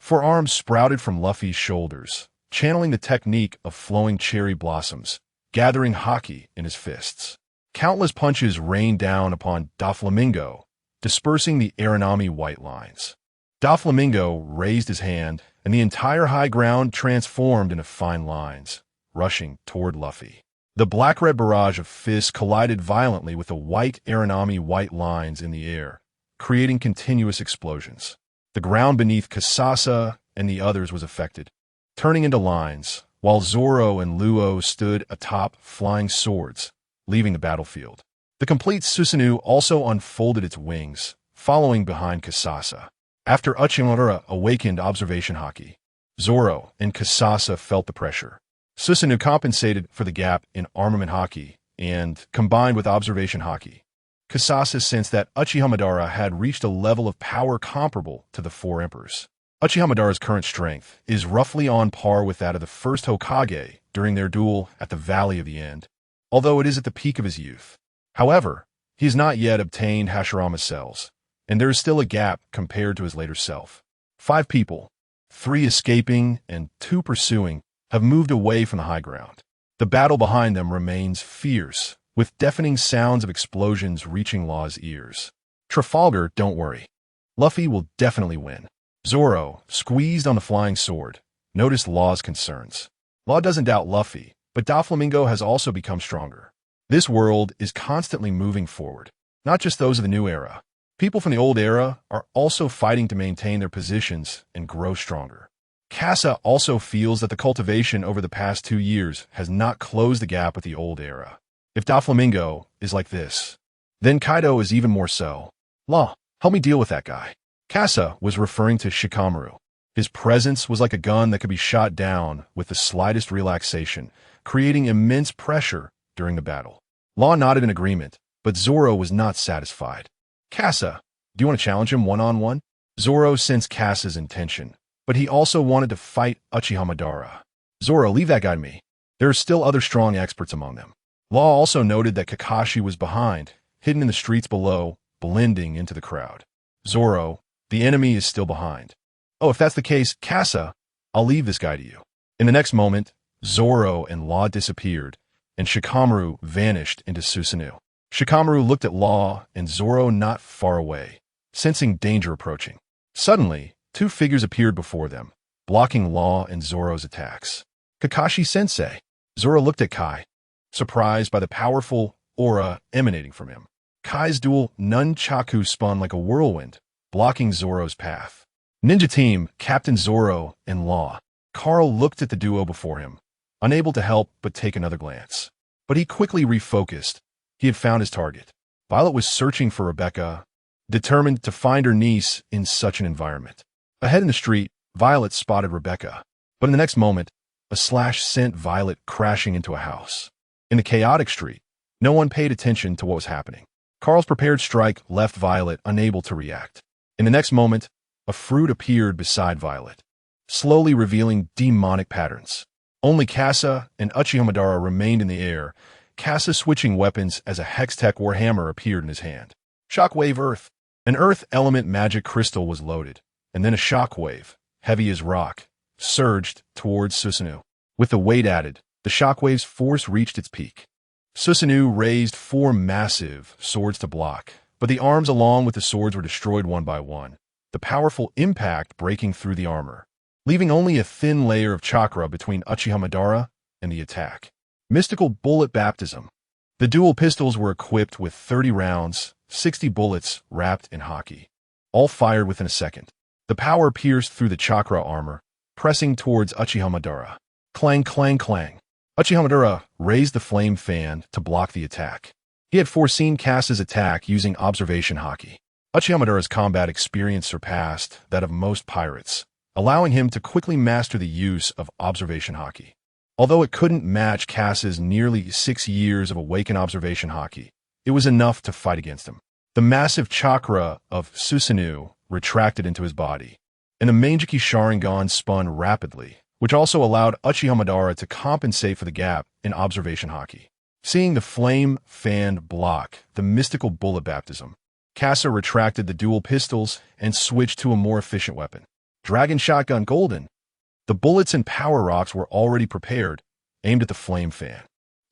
Speaker 1: Forearms sprouted from Luffy's shoulders, channeling the technique of flowing cherry blossoms, gathering haki in his fists. Countless punches rained down upon Doflamingo, dispersing the Aranami white lines. Doflamingo raised his hand, and the entire high ground transformed into fine lines, rushing toward Luffy. The black-red barrage of fists collided violently with the white Aranami white lines in the air, creating continuous explosions. The ground beneath Kasasa and the others was affected, turning into lines, while Zoro and Luo stood atop flying swords, leaving the battlefield. The complete Susanoo also unfolded its wings, following behind Kasasa. After Uchimaru awakened observation haki, Zoro and Kasasa felt the pressure. Susanoo compensated for the gap in armament haki and, combined with observation haki, Kasasa sensed that Uchihamadara had reached a level of power comparable to the Four Emperors. Uchihamadara's current strength is roughly on par with that of the first Hokage during their duel at the Valley of the End, although it is at the peak of his youth. However, he has not yet obtained Hashirama's cells, and there is still a gap compared to his later self. 5 people, 3 escaping and 2 pursuing, have moved away from the high ground. The battle behind them remains fierce, with deafening sounds of explosions reaching Law's ears. Trafalgar, don't worry. Luffy will definitely win. Zoro, squeezed on the flying sword, noticed Law's concerns. Law doesn't doubt Luffy, but Doflamingo has also become stronger. This world is constantly moving forward, not just those of the new era. People from the old era are also fighting to maintain their positions and grow stronger. Casa also feels that the cultivation over the past 2 years has not closed the gap with the old era. If Doflamingo is like this, then Kaido is even more so. Law, help me deal with that guy. Casa was referring to Shikamaru. His presence was like a gun that could be shot down with the slightest relaxation, creating immense pressure during the battle. Law nodded in agreement, but Zoro was not satisfied. Casa, do you want to challenge him one-on-one? Zoro sensed Casa's intention, but he also wanted to fight Uchihamadara. Zoro, leave that guy to me. There are still other strong experts among them. Law also noted that Kakashi was behind, hidden in the streets below, blending into the crowd. Zoro, the enemy is still behind. Oh, if that's the case, Casa, I'll leave this guy to you. In the next moment, Zoro and Law disappeared, and Shikamaru vanished into Susanoo. Shikamaru looked at Law and Zoro not far away, sensing danger approaching. Suddenly, 2 figures appeared before them, blocking Law and Zoro's attacks. Kakashi-sensei. Zoro looked at Kai, surprised by the powerful aura emanating from him. Kai's dual nunchaku spun like a whirlwind, blocking Zoro's path. Ninja Team, Captain Zoro, and Law. Carl looked at the duo before him, unable to help but take another glance. But he quickly refocused. He had found his target. Violet was searching for Rebecca, determined to find her niece in such an environment. Ahead in the street, Violet spotted Rebecca, but in the next moment, a slash sent Violet crashing into a house. In the chaotic street, no one paid attention to what was happening. Carl's prepared strike left Violet unable to react. In the next moment, a fruit appeared beside Violet, slowly revealing demonic patterns. Only Casa and Uchihamadara remained in the air, Casa switching weapons as a Hextech Warhammer appeared in his hand. Shockwave Earth. An Earth element magic crystal was loaded, and then a shockwave, heavy as rock, surged towards Susanoo. With the weight added, the shockwave's force reached its peak. Susanoo raised 4 massive swords to block, but the arms along with the swords were destroyed one by one, the powerful impact breaking through the armor, leaving only a thin layer of chakra between Uchihamadara and the attack. Mystical Bullet Baptism. The dual pistols were equipped with 30 rounds, 60 bullets wrapped in haki, all fired within a second. The power pierced through the chakra armor, pressing towards Uchihamadara. Clang, clang, clang. Uchihamadara raised the flame fan to block the attack. He had foreseen Casa's attack using observation haki. Uchihamadara's combat experience surpassed that of most pirates, allowing him to quickly master the use of observation haki. Although it couldn't match Casa's nearly 6 years of awakened observation haki, it was enough to fight against him. The massive chakra of Susanoo retracted into his body, and the Mangeki Sharingan spun rapidly, which also allowed Uchihamadara to compensate for the gap in observation haki. Seeing the flame fan block the mystical bullet baptism, Kasa retracted the dual pistols and switched to a more efficient weapon. Dragon Shotgun Golden. The bullets and power rocks were already prepared, aimed at the flame fan.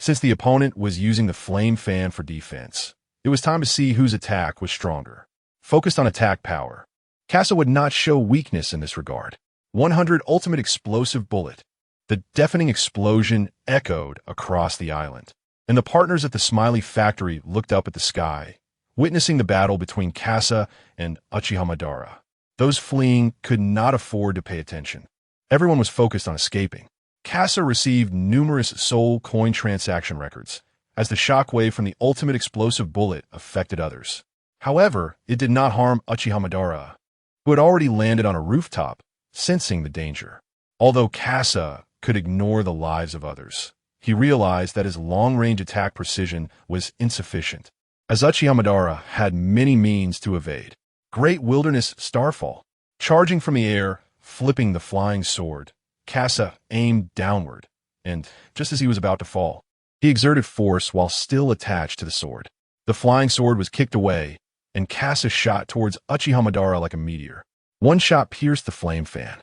Speaker 1: Since the opponent was using the flame fan for defense, it was time to see whose attack was stronger. Focused on attack power, Kasa would not show weakness in this regard. 100 Ultimate Explosive Bullet. The deafening explosion echoed across the island, and the partners at the Smiley Factory looked up at the sky, witnessing the battle between Kasa and Uchiha Madara. Those fleeing could not afford to pay attention. Everyone was focused on escaping. Kasa received numerous soul coin transaction records, as the shockwave from the ultimate explosive bullet affected others. However, it did not harm Uchiha Madara, who had already landed on a rooftop, sensing the danger. Although Kasa could ignore the lives of others, he realized that his long-range attack precision was insufficient, as Uchiha Madara had many means to evade. Great Wilderness Starfall. Charging from the air, flipping the flying sword, Kasa aimed downward, and just as he was about to fall, he exerted force while still attached to the sword. The flying sword was kicked away, and Kasa shot towards Uchiha Madara like a meteor. One shot pierced the flame fan,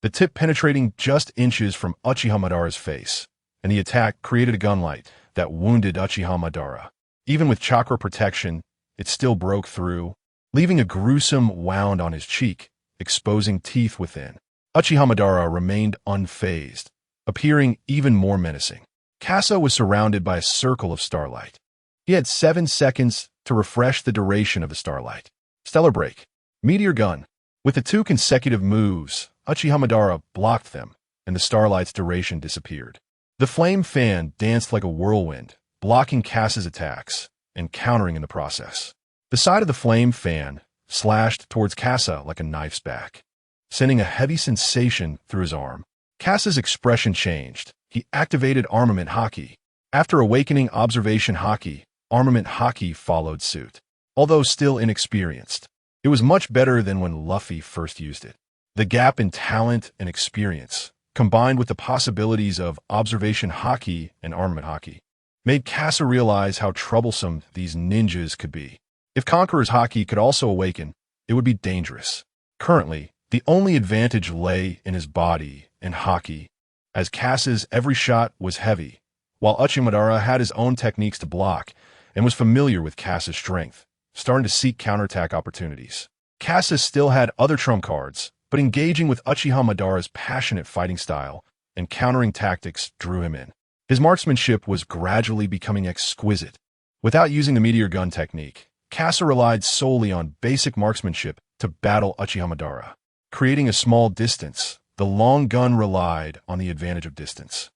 Speaker 1: the tip penetrating just inches from Uchiha Madara's face, and the attack created a gunlight that wounded Uchiha Madara. Even with chakra protection, it still broke through, leaving a gruesome wound on his cheek, exposing teeth within. Uchiha Madara remained unfazed, appearing even more menacing. Kasa was surrounded by a circle of starlight. He had 7 seconds to refresh the duration of the starlight. Stellar Break. Meteor Gun. With the 2 consecutive moves, Uchiha Madara blocked them, and the starlight's duration disappeared. The flame fan danced like a whirlwind, blocking Kasa's attacks and countering in the process. The side of the flame fan slashed towards Kasa like a knife's back, sending a heavy sensation through his arm. Kasa's expression changed. He activated Armament Haki. After awakening Observation Haki, Armament Haki followed suit. Although still inexperienced, it was much better than when Luffy first used it. The gap in talent and experience, combined with the possibilities of Observation Haki and Armament Haki, made Kasa realize how troublesome these ninjas could be. If Conqueror's Haki could also awaken, it would be dangerous. Currently, the only advantage lay in his body and Haki, as Kasa's every shot was heavy, while Uchiha Madara had his own techniques to block and was familiar with Kasa's strength, starting to seek counterattack opportunities. Kasa still had other trump cards, but engaging with Uchiha Madara's passionate fighting style and countering tactics drew him in. His marksmanship was gradually becoming exquisite. Without using the meteor gun technique, Kasa relied solely on basic marksmanship to battle Uchiha Madara. Creating a small distance, the long gun relied on the advantage of distance,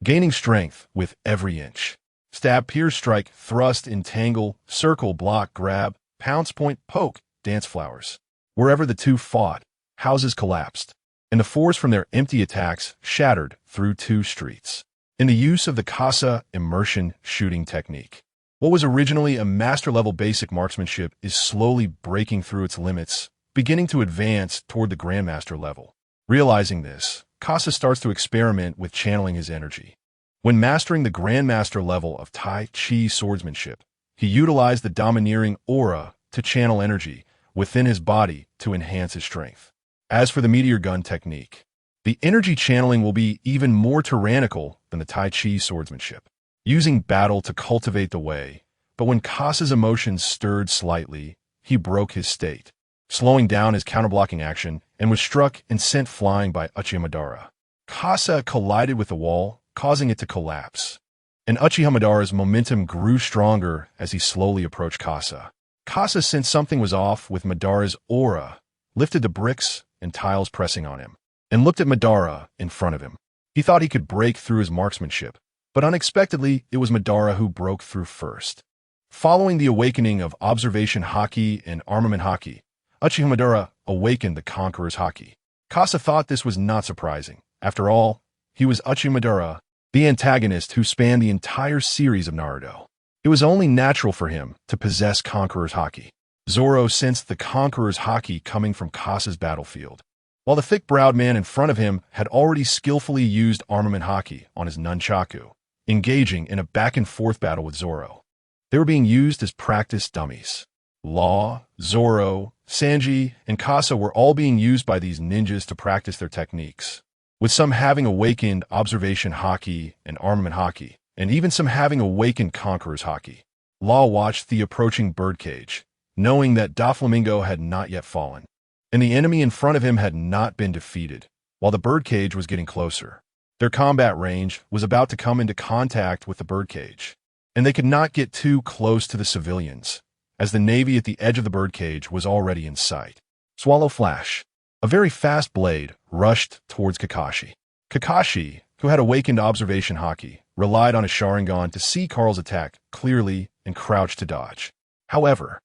Speaker 1: gaining strength with every inch. Stab, pierce, strike, thrust, entangle, circle, block, grab, pounce, point, poke, dance flowers. Wherever the two fought, houses collapsed, and the force from their empty attacks shattered through 2 streets. In the use of the Kasa immersion shooting technique, what was originally a master-level basic marksmanship is slowly breaking through its limits, beginning to advance toward the Grandmaster level. Realizing this, Kasa starts to experiment with channeling his energy. When mastering the Grandmaster level of Tai Chi swordsmanship, he utilized the domineering aura to channel energy within his body to enhance his strength. As for the meteor gun technique, the energy channeling will be even more tyrannical than the Tai Chi swordsmanship, using battle to cultivate the way. But when Kasa's emotions stirred slightly, he broke his state, slowing down his counterblocking action, and was struck and sent flying by Uchiha Madara. Kasa collided with the wall, causing it to collapse, and Uchiha Madara's momentum grew stronger as he slowly approached Kasa. Kasa sensed something was off with Madara's aura, lifted the bricks and tiles pressing on him, and looked at Madara in front of him. He thought he could break through his marksmanship, but unexpectedly it was Madara who broke through first. Following the awakening of Observation Haki and Armament Haki, Uchiha Madara awakened the Conqueror's Haki. Kasa thought this was not surprising. After all, he was Uchiha Madara, the antagonist who spanned the entire series of Naruto. It was only natural for him to possess Conqueror's Haki. Zoro sensed the Conqueror's Haki coming from Kasa's battlefield, while the thick-browed man in front of him had already skillfully used Armament Haki on his nunchaku, engaging in a back-and-forth battle with Zoro. They were being used as practice dummies. Law, Zoro, Sanji, and Kasa were all being used by these ninjas to practice their techniques, with some having awakened observation haki and armament haki, and even some having awakened conqueror's haki. Law watched the approaching birdcage, knowing that Doflamingo had not yet fallen, and the enemy in front of him had not been defeated, while the birdcage was getting closer. Their combat range was about to come into contact with the birdcage, and they could not get too close to the civilians, as the navy at the edge of the birdcage was already in sight. Swallow Flash. A very fast blade rushed towards Kakashi. Kakashi, who had awakened observation haki, relied on a Sharingan to see Carl's attack clearly and crouched to dodge. However,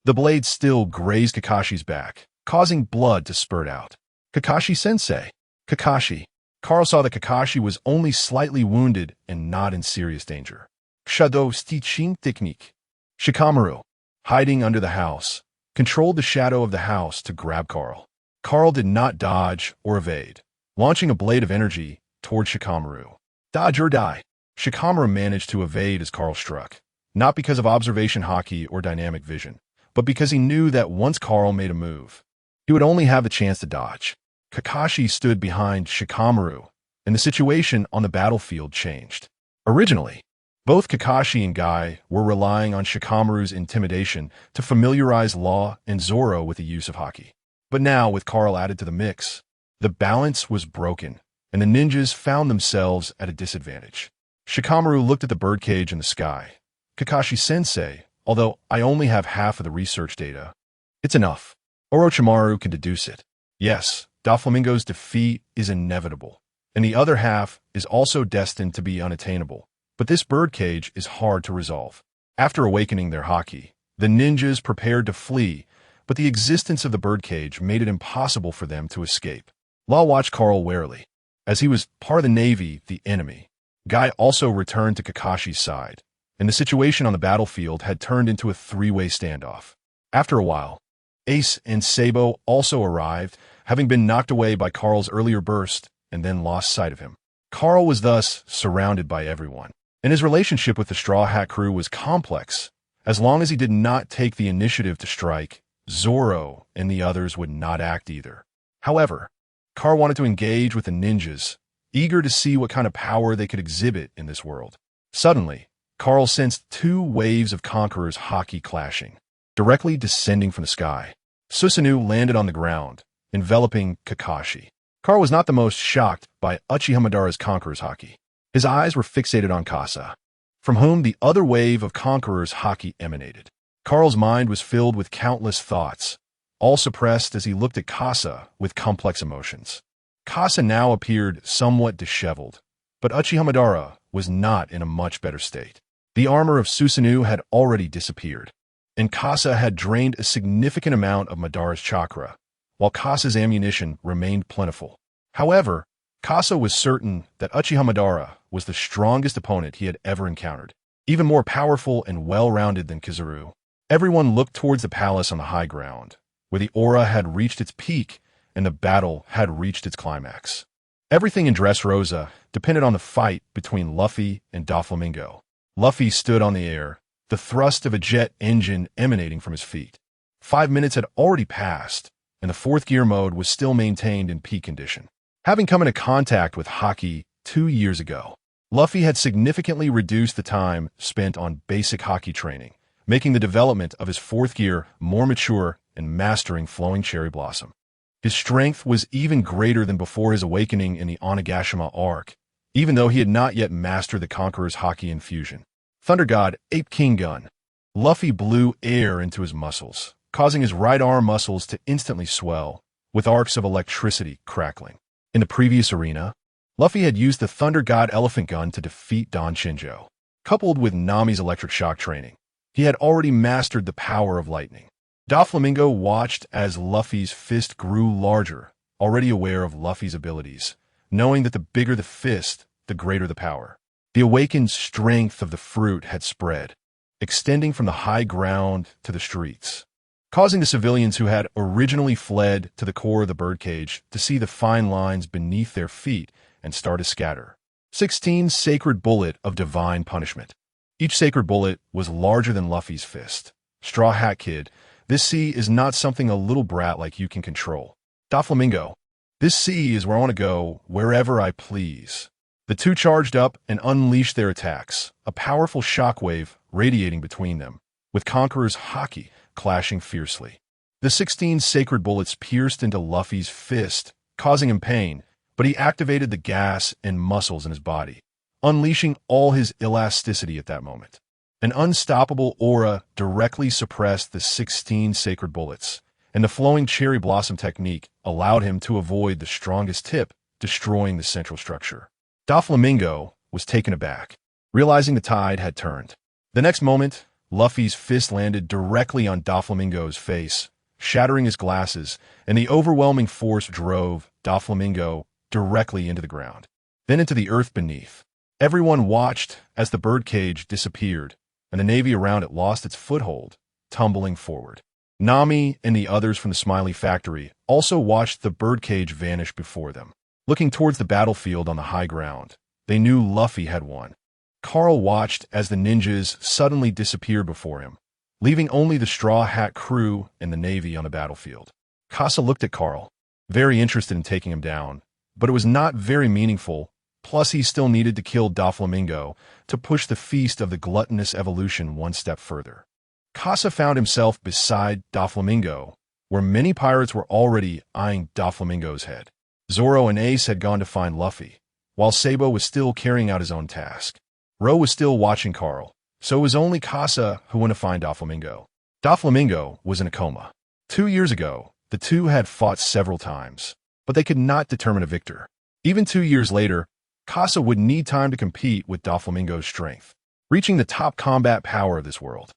Speaker 1: the blade still grazed Kakashi's back, causing blood to spurt out. Kakashi-sensei. Kakashi. Carl saw that Kakashi was only slightly wounded and not in serious danger. Shadow Stitching Technique. Shikamaru, hiding under the house, controlled the shadow of the house to grab Carl. Carl did not dodge or evade, launching a blade of energy toward Shikamaru. Dodge or die. Shikamaru managed to evade as Carl struck, not because of observation haki or dynamic vision, but because he knew that once Carl made a move, he would only have the chance to dodge. Kakashi stood behind Shikamaru, and the situation on the battlefield changed. Originally, both Kakashi and Guy were relying on Shikamaru's intimidation to familiarize Law and Zoro with the use of haki. But now, with Carl added to the mix, the balance was broken, and the ninjas found themselves at a disadvantage. Shikamaru looked at the birdcage in the sky. Kakashi-sensei, although I only have half of the research data, it's enough. Orochimaru can deduce it. Yes, Doflamingo's defeat is inevitable, and the other half is also destined to be unattainable. But this birdcage is hard to resolve. After awakening their haki, the ninjas prepared to flee, but the existence of the birdcage made it impossible for them to escape. Law watched Carl warily. As he was part of the navy, the enemy, Guy also returned to Kakashi's side, and the situation on the battlefield had turned into a three-way standoff. After a while, Ace and Sabo also arrived, having been knocked away by Carl's earlier burst and then lost sight of him. Carl was thus surrounded by everyone, and his relationship with the Straw Hat crew was complex. As long as he did not take the initiative to strike, Zoro and the others would not act either. However, Carl wanted to engage with the ninjas, eager to see what kind of power they could exhibit in this world. Suddenly, Carl sensed two waves of Conqueror's haki clashing, directly descending from the sky. Susanoo landed on the ground, enveloping Kakashi. Carl was not the most shocked by Uchiha Madara's Conqueror's haki. His eyes were fixated on Kasa, from whom the other wave of Conqueror's haki emanated. Carl's mind was filled with countless thoughts, all suppressed as he looked at Kasa with complex emotions. Kasa now appeared somewhat disheveled, but Uchiha Madara was not in a much better state. The armor of Susanoo had already disappeared, and Kasa had drained a significant amount of Madara's chakra, while Kasa's ammunition remained plentiful. However, Kasa was certain that Uchiha Madara was the strongest opponent he had ever encountered, even more powerful and well-rounded than Kizaru. Everyone looked towards the palace on the high ground, where the aura had reached its peak and the battle had reached its climax. Everything in Dressrosa depended on the fight between Luffy and Doflamingo. Luffy stood on the air, the thrust of a jet engine emanating from his feet. 5 minutes had already passed, and the fourth gear mode was still maintained in peak condition. Having come into contact with haki 2 years ago, Luffy had significantly reduced the time spent on basic haki training, making the development of his fourth gear more mature and mastering Flowing Cherry Blossom. His strength was even greater than before his awakening in the Onigashima arc, even though he had not yet mastered the Conqueror's haki infusion. Thunder God, Ape King Gun. Luffy blew air into his muscles, causing his right arm muscles to instantly swell, with arcs of electricity crackling. In the previous arena, Luffy had used the Thunder God Elephant Gun to defeat Don Shinjo. Coupled with Nami's electric shock training, he had already mastered the power of lightning. Doflamingo watched as Luffy's fist grew larger, already aware of Luffy's abilities, knowing that the bigger the fist, the greater the power. The awakened strength of the fruit had spread, extending from the high ground to the streets, causing the civilians who had originally fled to the core of the birdcage to see the fine lines beneath their feet and start to scatter. 16 Sacred Bullet of Divine Punishment. Each sacred bullet was larger than Luffy's fist. Straw Hat Kid, This sea is not something a little brat like you can control. Doflamingo. This sea is where I want to go, wherever I please. The two charged up and unleashed their attacks, a powerful shockwave radiating between them, with Conqueror's haki clashing fiercely. The 16 sacred bullets pierced into Luffy's fist, causing him pain, but he activated the gas and muscles in his body, unleashing all his elasticity at that moment. An unstoppable aura directly suppressed the 16 sacred bullets, and the flowing cherry blossom technique allowed him to avoid the strongest tip, destroying the central structure. Doflamingo was taken aback, realizing the tide had turned. The next moment, Luffy's fist landed directly on Doflamingo's face, shattering his glasses, and the overwhelming force drove Doflamingo directly into the ground, then into the earth beneath. Everyone watched as the birdcage disappeared, and the navy around it lost its foothold, tumbling forward. Nami and the others from the Smiley Factory also watched the birdcage vanish before them. Looking towards the battlefield on the high ground, they knew Luffy had won. Carl watched as the ninjas suddenly disappeared before him, leaving only the Straw Hat crew and the navy on the battlefield. Casa looked at Carl, very interested in taking him down, but it was not very meaningful. Plus, he still needed to kill Doflamingo to push the feast of the gluttonous evolution one step further. Casa found himself beside Doflamingo, where many pirates were already eyeing Doflamingo's head. Zoro and Ace had gone to find Luffy, while Sabo was still carrying out his own task. Ro was still watching Carl, so it was only Casa who went to find Doflamingo. Doflamingo was in a coma. 2 years ago, the two had fought several times, but they could not determine a victor. Even 2 years later, Casa would need time to compete with Doflamingo's strength, reaching the top combat power of this world.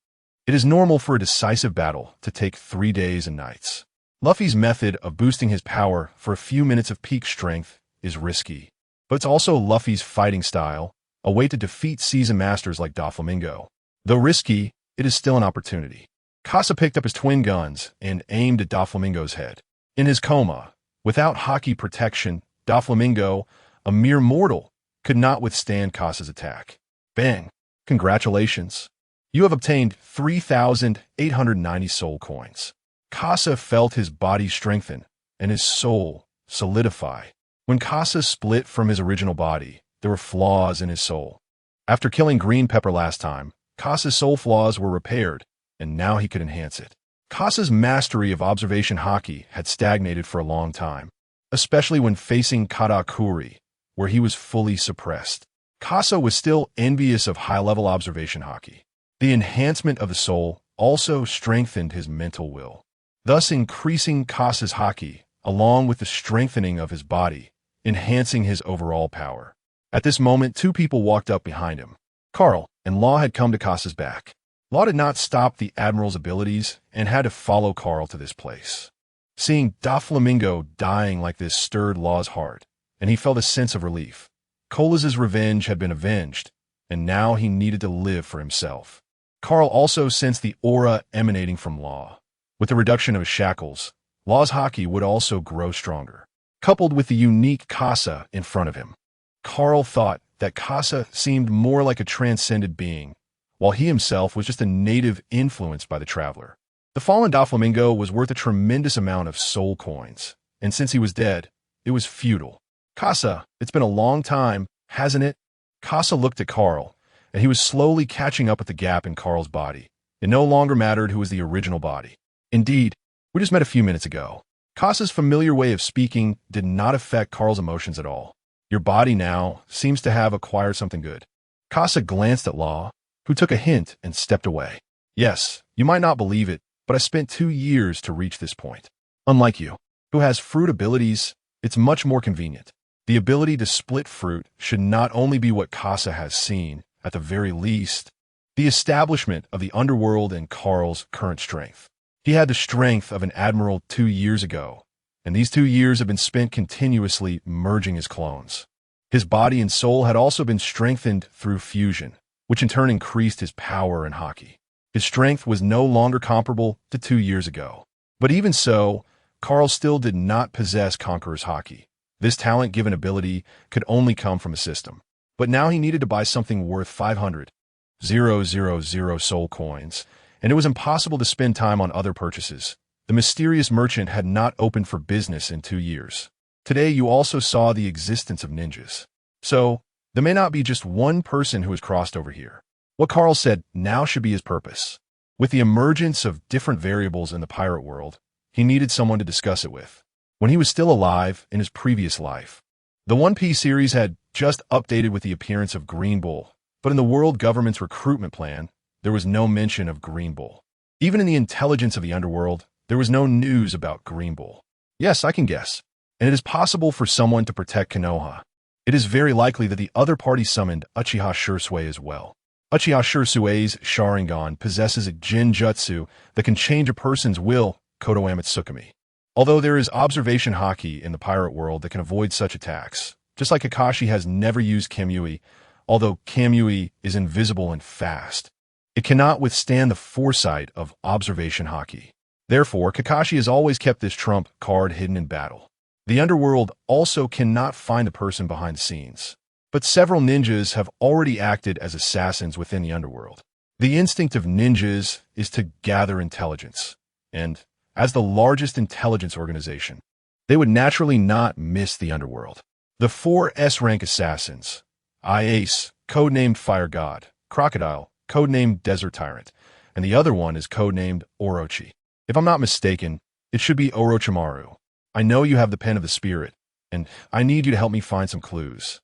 Speaker 1: It is normal for a decisive battle to take 3 days and nights. Luffy's method of boosting his power for a few minutes of peak strength is risky, but it's also Luffy's fighting style, a way to defeat seasoned masters like Doflamingo. Though risky, it is still an opportunity. Casa picked up his twin guns and aimed at Doflamingo's head. In his coma, without haki protection, Doflamingo, a mere mortal, could not withstand Casa's attack. Bang! Congratulations! You have obtained 3,890 soul coins. Casa felt his body strengthen and his soul solidify. When Casa split from his original body, there were flaws in his soul. After killing Green Pepper last time, Casa's soul flaws were repaired, and now he could enhance it. Casa's mastery of observation haki had stagnated for a long time, especially when facing Katakuri, where he was fully suppressed. Casa was still envious of high-level observation haki. The enhancement of the soul also strengthened his mental will, thus increasing Casa's haki, along with the strengthening of his body, enhancing his overall power. At this moment, 2 people walked up behind him. Carl and Law had come to Casa's back. Law did not stop the Admiral's abilities and had to follow Carl to this place. Seeing Doflamingo dying like this stirred Law's heart, and he felt a sense of relief. Colas' revenge had been avenged, and now he needed to live for himself. Carl also sensed the aura emanating from Law. With the reduction of his shackles, Law's haki would also grow stronger, coupled with the unique Casa in front of him. Carl thought that Casa seemed more like a transcended being, while he himself was just a native influenced by the traveler. The fallen Doflamingo was worth a tremendous amount of soul coins, and since he was dead, it was futile. Casa, it's been a long time, hasn't it? Casa looked at Carl, and he was slowly catching up with the gap in Carl's body. It no longer mattered who was the original body. Indeed, we just met a few minutes ago. Casa's familiar way of speaking did not affect Carl's emotions at all. Your body now seems to have acquired something good. Casa glanced at Law, who took a hint and stepped away. Yes, you might not believe it, but I spent 2 years to reach this point. Unlike you, who has fruit abilities, it's much more convenient. The ability to split fruit should not only be what Casa has seen, at the very least, the establishment of the underworld and Carl's current strength. He had the strength of an admiral 2 years ago, and these 2 years have been spent continuously merging his clones. His body and soul had also been strengthened through fusion, which in turn increased his power and haki. His strength was no longer comparable to 2 years ago. But even so, Carl still did not possess Conqueror's haki. This talent-given ability could only come from a system. But now he needed to buy something worth 500,000 soul coins, and it was impossible to spend time on other purchases. The mysterious merchant had not opened for business in 2 years. Today, you also saw the existence of ninjas. So, there may not be just one person who has crossed over here. What Carl said now should be his purpose. With the emergence of different variables in the pirate world, he needed someone to discuss it with. When he was still alive in his previous life, the One Piece series had just updated with the appearance of Green Bull, but in the world government's recruitment plan, there was no mention of Green Bull. Even in the intelligence of the underworld, there was no news about Green Bull. Yes, I can guess. And it is possible for someone to protect Konoha. It is very likely that the other party summoned Uchiha Shursui as well. Uchiha Shursui's Sharingan possesses a Jinjutsu that can change a person's will, Kodo Amatsukami. Although there is observation haki in the pirate world that can avoid such attacks, just like Kakashi has never used Kamui, although Kamui is invisible and fast. It cannot withstand the foresight of observation haki. Therefore, Kakashi has always kept this trump card hidden in battle. The underworld also cannot find the person behind the scenes. But several ninjas have already acted as assassins within the underworld. The instinct of ninjas is to gather intelligence, and as the largest intelligence organization, they would naturally not miss the underworld. The 4 S-rank assassins, Ace, codenamed Fire God, Crocodile, codenamed Desert Tyrant, and the other one is codenamed Orochi. If I'm not mistaken, it should be Orochimaru. I know you have the pen of the spirit, and I need you to help me find some clues.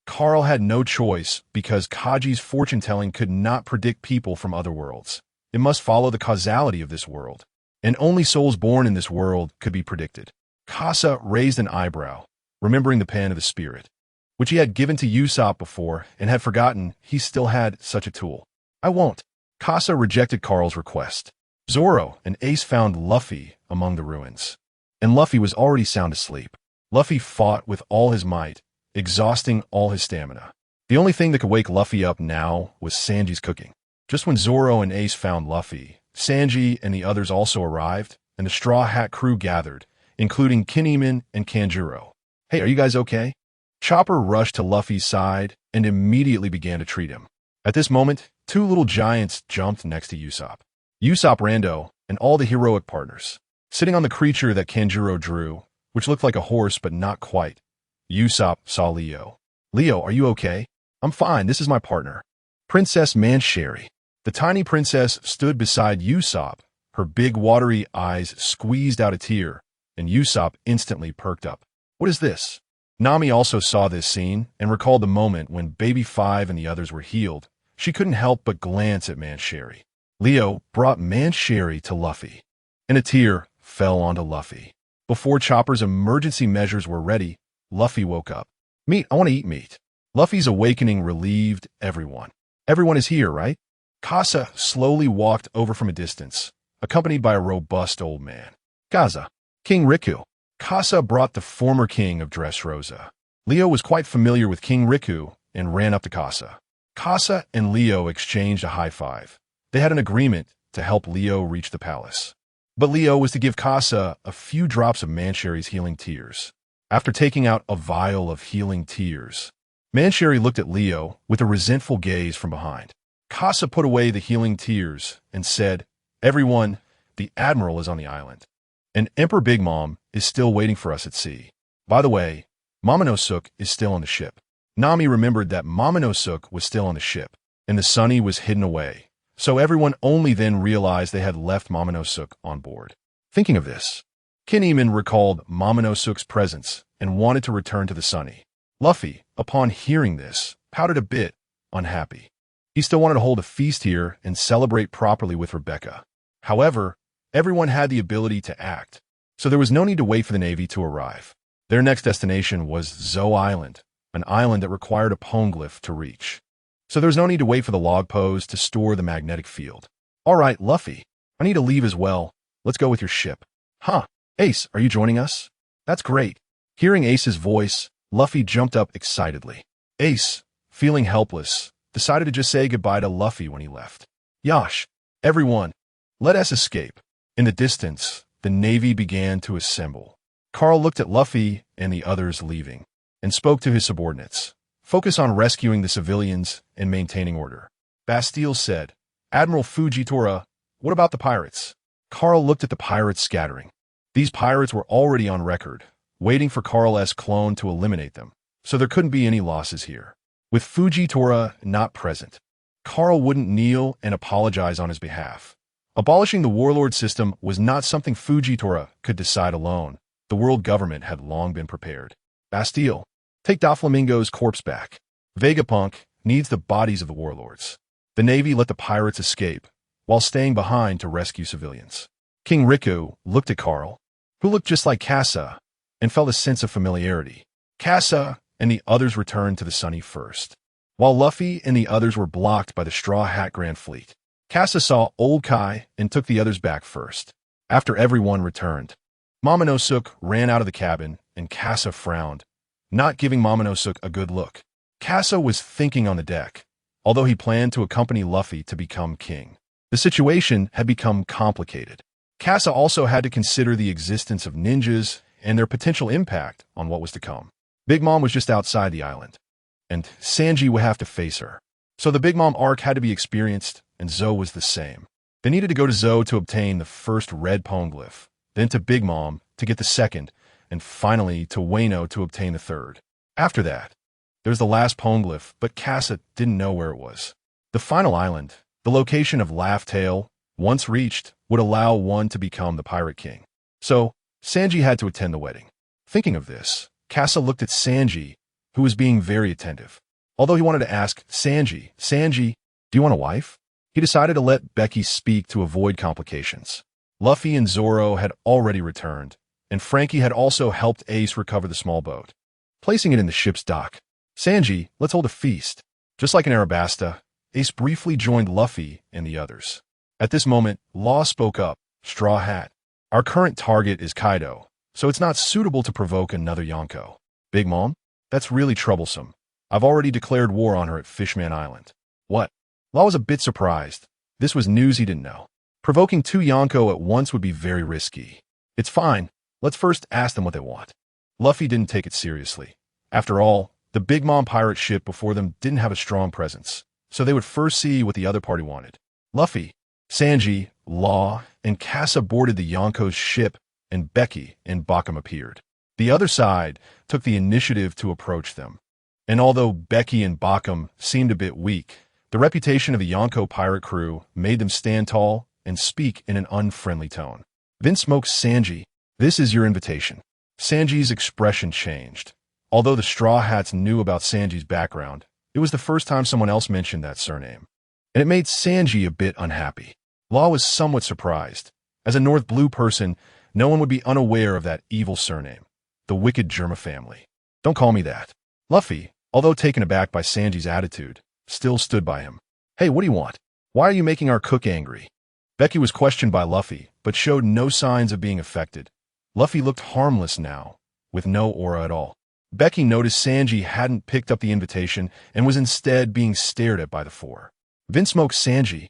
Speaker 1: Carl had no choice because Kaji's fortune-telling could not predict people from other worlds. It must follow the causality of this world, and only souls born in this world could be predicted. Kasa raised an eyebrow, remembering the pen of the spirit, which he had given to Usopp before and had forgotten he still had such a tool. I won't. Kasa rejected Carl's request. Zoro and Ace found Luffy among the ruins, and Luffy was already sound asleep. Luffy fought with all his might, exhausting all his stamina. The only thing that could wake Luffy up now was Sanji's cooking. Just when Zoro and Ace found Luffy, Sanji and the others also arrived, and the Straw Hat crew gathered, including Kinemon and Kanjuro. Hey, are you guys okay? Chopper rushed to Luffy's side and immediately began to treat him. At this moment, 2 little giants jumped next to Usopp. Usopp, Rando, and all the heroic partners. Sitting on the creature that Kanjuro drew, which looked like a horse but not quite, Usopp saw Leo. Leo, are you okay? I'm fine, this is my partner. Princess Mancheri. The tiny princess stood beside Usopp, her big watery eyes squeezed out a tear, and Usopp instantly perked up. What is this? Nami also saw this scene and recalled the moment when Baby 5 and the others were healed. She couldn't help but glance at Mancheri. Leo brought Mancheri to Luffy, and a tear fell onto Luffy. Before Chopper's emergency measures were ready, Luffy woke up. Meat, I want to eat meat. Luffy's awakening relieved everyone. Everyone is here, right? Kasa slowly walked over from a distance, accompanied by a robust old man. Kaza, King Riku. Kasa brought the former king of Dressrosa. Leo was quite familiar with King Riku and ran up to Kasa. Kasa and Leo exchanged a high five. They had an agreement to help Leo reach the palace. But Leo was to give Kasa a few drops of Mancheri's healing tears. After taking out a vial of healing tears, Mancheri looked at Leo with a resentful gaze from behind. Kasa put away the healing tears and said, Everyone, the Admiral is on the island, and Emperor Big Mom is still waiting for us at sea. By the way, Momonosuke is still on the ship. Nami remembered that Momonosuke was still on the ship, and the Sunny was hidden away, so everyone only then realized they had left Momonosuke on board. Thinking of this, Kinemon recalled Momonosuke's presence and wanted to return to the Sunny. Luffy, upon hearing this, pouted a bit, unhappy. He still wanted to hold a feast here and celebrate properly with Rebecca. However, everyone had the ability to act, so there was no need to wait for the Navy to arrive. Their next destination was Zoe Island, an island that required a poneglyph to reach. So there was no need to wait for the log pose to store the magnetic field. All right, Luffy, I need to leave as well. Let's go with your ship. Huh, Ace, are you joining us? That's great. Hearing Ace's voice, Luffy jumped up excitedly. Ace, feeling helpless, decided to just say goodbye to Luffy when he left. Yash, everyone, let us escape. In the distance, the Navy began to assemble. Carl looked at Luffy and the others leaving, and spoke to his subordinates. Focus on rescuing the civilians and maintaining order. Bastille said, Admiral Fujitora, What about the pirates? Carl looked at the pirates scattering. These pirates were already on record, waiting for Carl's clone to eliminate them, so there couldn't be any losses here. With Fujitora not present, Carl wouldn't kneel and apologize on his behalf. Abolishing the warlord system was not something Fujitora could decide alone. The world government had long been prepared. Bastille, take Doflamingo's corpse back. Vegapunk needs the bodies of the warlords. The Navy let the pirates escape, while staying behind to rescue civilians. King Riku looked at Carl, who looked just like Casa, and felt a sense of familiarity. Casa and the others returned to the Sunny first, while Luffy and the others were blocked by the Straw Hat Grand Fleet. Casa saw Old Kai and took the others back first. After everyone returned, Momonosuke ran out of the cabin, and Casa frowned, not giving Momonosuke a good look. Casa was thinking on the deck, although he planned to accompany Luffy to become king. The situation had become complicated. Casa also had to consider the existence of ninjas and their potential impact on what was to come. Big Mom was just outside the island, and Sanji would have to face her. So the Big Mom arc had to be experienced, and Zoe was the same. They needed to go to Zoe to obtain the first red poneglyph, then to Big Mom to get the second, and finally to Wano to obtain the third. After that, there was the last poneglyph, but Casa didn't know where it was. The final island, the location of Laugh Tale, once reached, would allow one to become the Pirate King. So, Sanji had to attend the wedding. Thinking of this, Casa looked at Sanji, who was being very attentive. Although he wanted to ask Sanji, do you want a wife? He decided to let Becky speak to avoid complications. Luffy and Zoro had already returned, and Frankie had also helped Ace recover the small boat, placing it in the ship's dock. Sanji, let's hold a feast. Just like in Arabasta, Ace briefly joined Luffy and the others. At this moment, Law spoke up. Straw Hat, our current target is Kaido, so it's not suitable to provoke another Yonko. Big Mom? That's really troublesome. I've already declared war on her at Fishman Island. What? Law was a bit surprised. This was news he didn't know. Provoking two Yonko at once would be very risky. It's fine. Let's first ask them what they want. Luffy didn't take it seriously. After all, the Big Mom pirate ship before them didn't have a strong presence, so they would first see what the other party wanted. Luffy, Sanji, Law, and Casa boarded the Yonko's ship, and Becky and Bakum appeared. The other side took the initiative to approach them. And although Becky and Bakum seemed a bit weak, the reputation of the Yonko pirate crew made them stand tall and speak in an unfriendly tone. Vinsmoke Sanji, this is your invitation. Sanji's expression changed. Although the Straw Hats knew about Sanji's background, it was the first time someone else mentioned that surname, and it made Sanji a bit unhappy. Law was somewhat surprised. As a North Blue person, no one would be unaware of that evil surname, the wicked Germa family. Don't call me that. Luffy, although taken aback by Sanji's attitude, still stood by him. Hey, what do you want? Why are you making our cook angry? Becky was questioned by Luffy, but showed no signs of being affected. Luffy looked harmless now, with no aura at all. Becky noticed Sanji hadn't picked up the invitation and was instead being stared at by the four. Vinsmoke Sanji,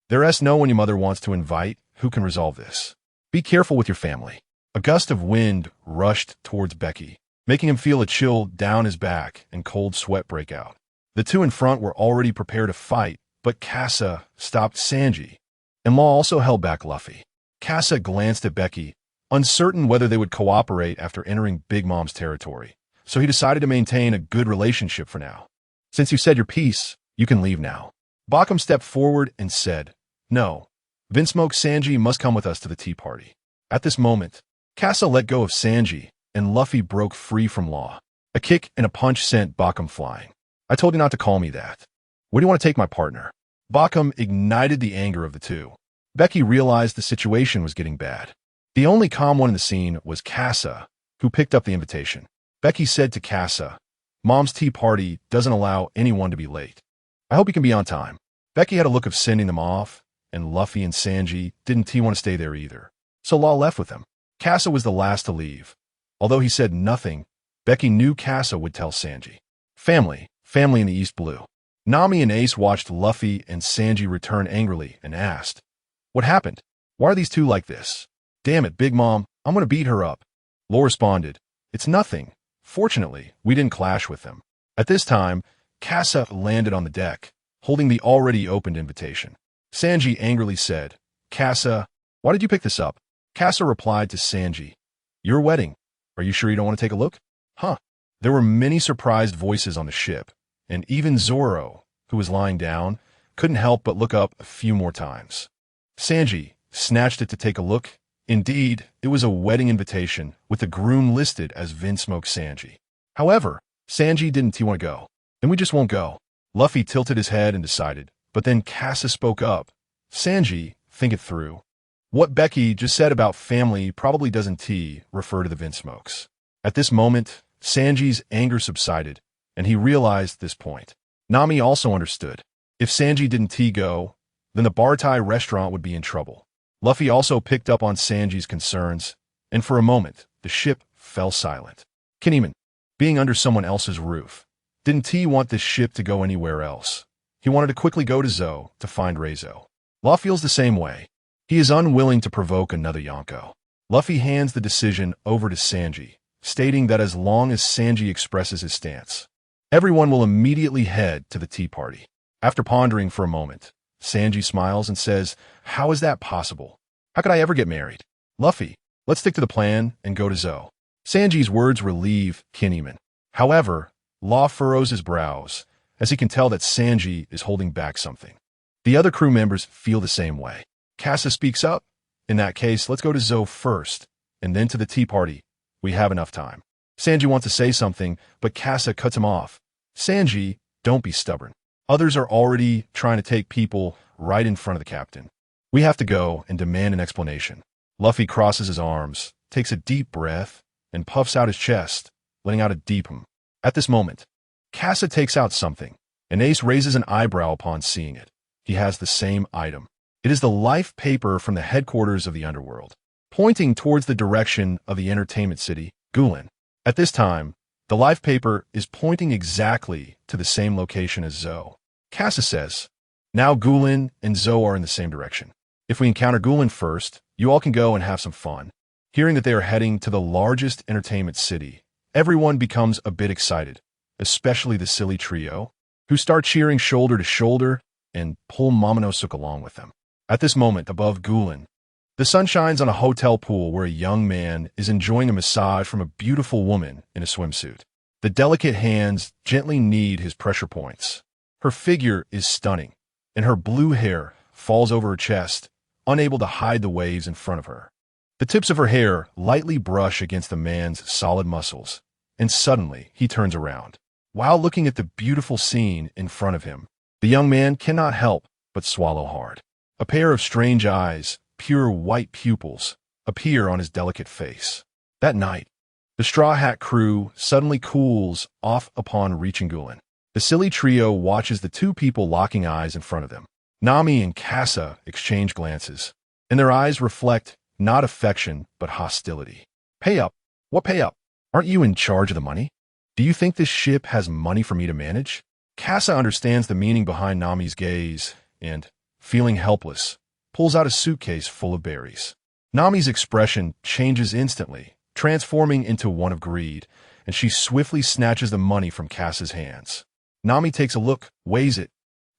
Speaker 1: there's no one your mother wants to invite who can resolve this. Be careful with your family. A gust of wind rushed towards Becky, making him feel a chill down his back and cold sweat break out. The two in front were already prepared to fight, but Casa stopped Sanji, and Law also held back Luffy. Casa glanced at Becky, uncertain whether they would cooperate after entering Big Mom's territory, so he decided to maintain a good relationship for now. Since you said your piece, you can leave now. Bakum stepped forward and said, No, Vinsmoke Sanji must come with us to the tea party. At this moment, Casa let go of Sanji, and Luffy broke free from Law. A kick and a punch sent Bakum flying. I told you not to call me that. Where do you want to take my partner? Bakum ignited the anger of the two. Becky realized the situation was getting bad. The only calm one in the scene was Casa, who picked up the invitation. Becky said to Casa, Mom's tea party doesn't allow anyone to be late. I hope you can be on time. Becky had a look of sending them off, and Luffy and Sanji didn't want to stay there either. So Law left with them. Casa was the last to leave. Although he said nothing, Becky knew Casa would tell Sanji. Family in the East Blue. Nami and Ace watched Luffy and Sanji return angrily and asked, What happened? Why are these two like this? Damn it, Big Mom, I'm going to beat her up. Law responded, It's nothing. Fortunately, we didn't clash with them. At this time, Casa landed on the deck, holding the already opened invitation. Sanji angrily said, Kasa, why did you pick this up? Kasa replied to Sanji, your wedding. Are you sure you don't want to take a look? Huh. There were many surprised voices on the ship, and even Zoro, who was lying down, couldn't help but look up a few more times. Sanji snatched it to take a look. Indeed, it was a wedding invitation with the groom listed as Vinsmoke Sanji. However, Sanji didn't want to go. Then we just won't go. Luffy tilted his head and decided, but then Kasa spoke up. Sanji, think it through. What Becky just said about family probably doesn't refer to the Vinsmokes. At this moment, Sanji's anger subsided, and he realized this point. Nami also understood. If Sanji didn't go, then the Bartai restaurant would be in trouble. Luffy also picked up on Sanji's concerns, and for a moment, the ship fell silent. Kinemon, being under someone else's roof, didn't want this ship to go anywhere else. He wanted to quickly go to Zo to find Reizo. Law feels the same way. He is unwilling to provoke another Yonko. Luffy hands the decision over to Sanji, stating that as long as Sanji expresses his stance, everyone will immediately head to the tea party. After pondering for a moment, Sanji smiles and says, how is that possible? How could I ever get married? Luffy, let's stick to the plan and go to Zo. Sanji's words relieve Kinemon. However, Law furrows his brows, as he can tell that Sanji is holding back something. The other crew members feel the same way. Kasa speaks up. In that case, let's go to Zo first, and then to the tea party. We have enough time. Sanji wants to say something, but Kasa cuts him off. Sanji, don't be stubborn. Others are already trying to take people right in front of the captain. We have to go and demand an explanation. Luffy crosses his arms, takes a deep breath, and puffs out his chest, letting out a deep hum. At this moment, Kasa takes out something, and Ace raises an eyebrow upon seeing it. He has the same item. It is the life paper from the headquarters of the underworld, pointing towards the direction of the entertainment city, Gulen. At this time, the life paper is pointing exactly to the same location as Zo. Kasa says, now Gulen and Zo are in the same direction. If we encounter Gulen first, you all can go and have some fun. Hearing that they are heading to the largest entertainment city, everyone becomes a bit excited, especially the silly trio, who start cheering shoulder to shoulder and pull Momonosuke along with them. At this moment, above Gulen, the sun shines on a hotel pool where a young man is enjoying a massage from a beautiful woman in a swimsuit. The delicate hands gently knead his pressure points. Her figure is stunning, and her blue hair falls over her chest, unable to hide the waves in front of her. The tips of her hair lightly brush against the man's solid muscles, and suddenly he turns around. While looking at the beautiful scene in front of him, the young man cannot help but swallow hard. A pair of strange eyes, pure white pupils, appear on his delicate face. That night, the Straw Hat crew suddenly cools off upon reaching Gulen. The silly trio watches the two people locking eyes in front of them. Nami and Kasa exchange glances, and their eyes reflect not affection but hostility. Pay up? What pay up? Aren't you in charge of the money? Do you think this ship has money for me to manage? Kasa understands the meaning behind Nami's gaze and, feeling helpless, pulls out a suitcase full of berries. Nami's expression changes instantly, transforming into one of greed, and she swiftly snatches the money from Kasa's hands. Nami takes a look, weighs it,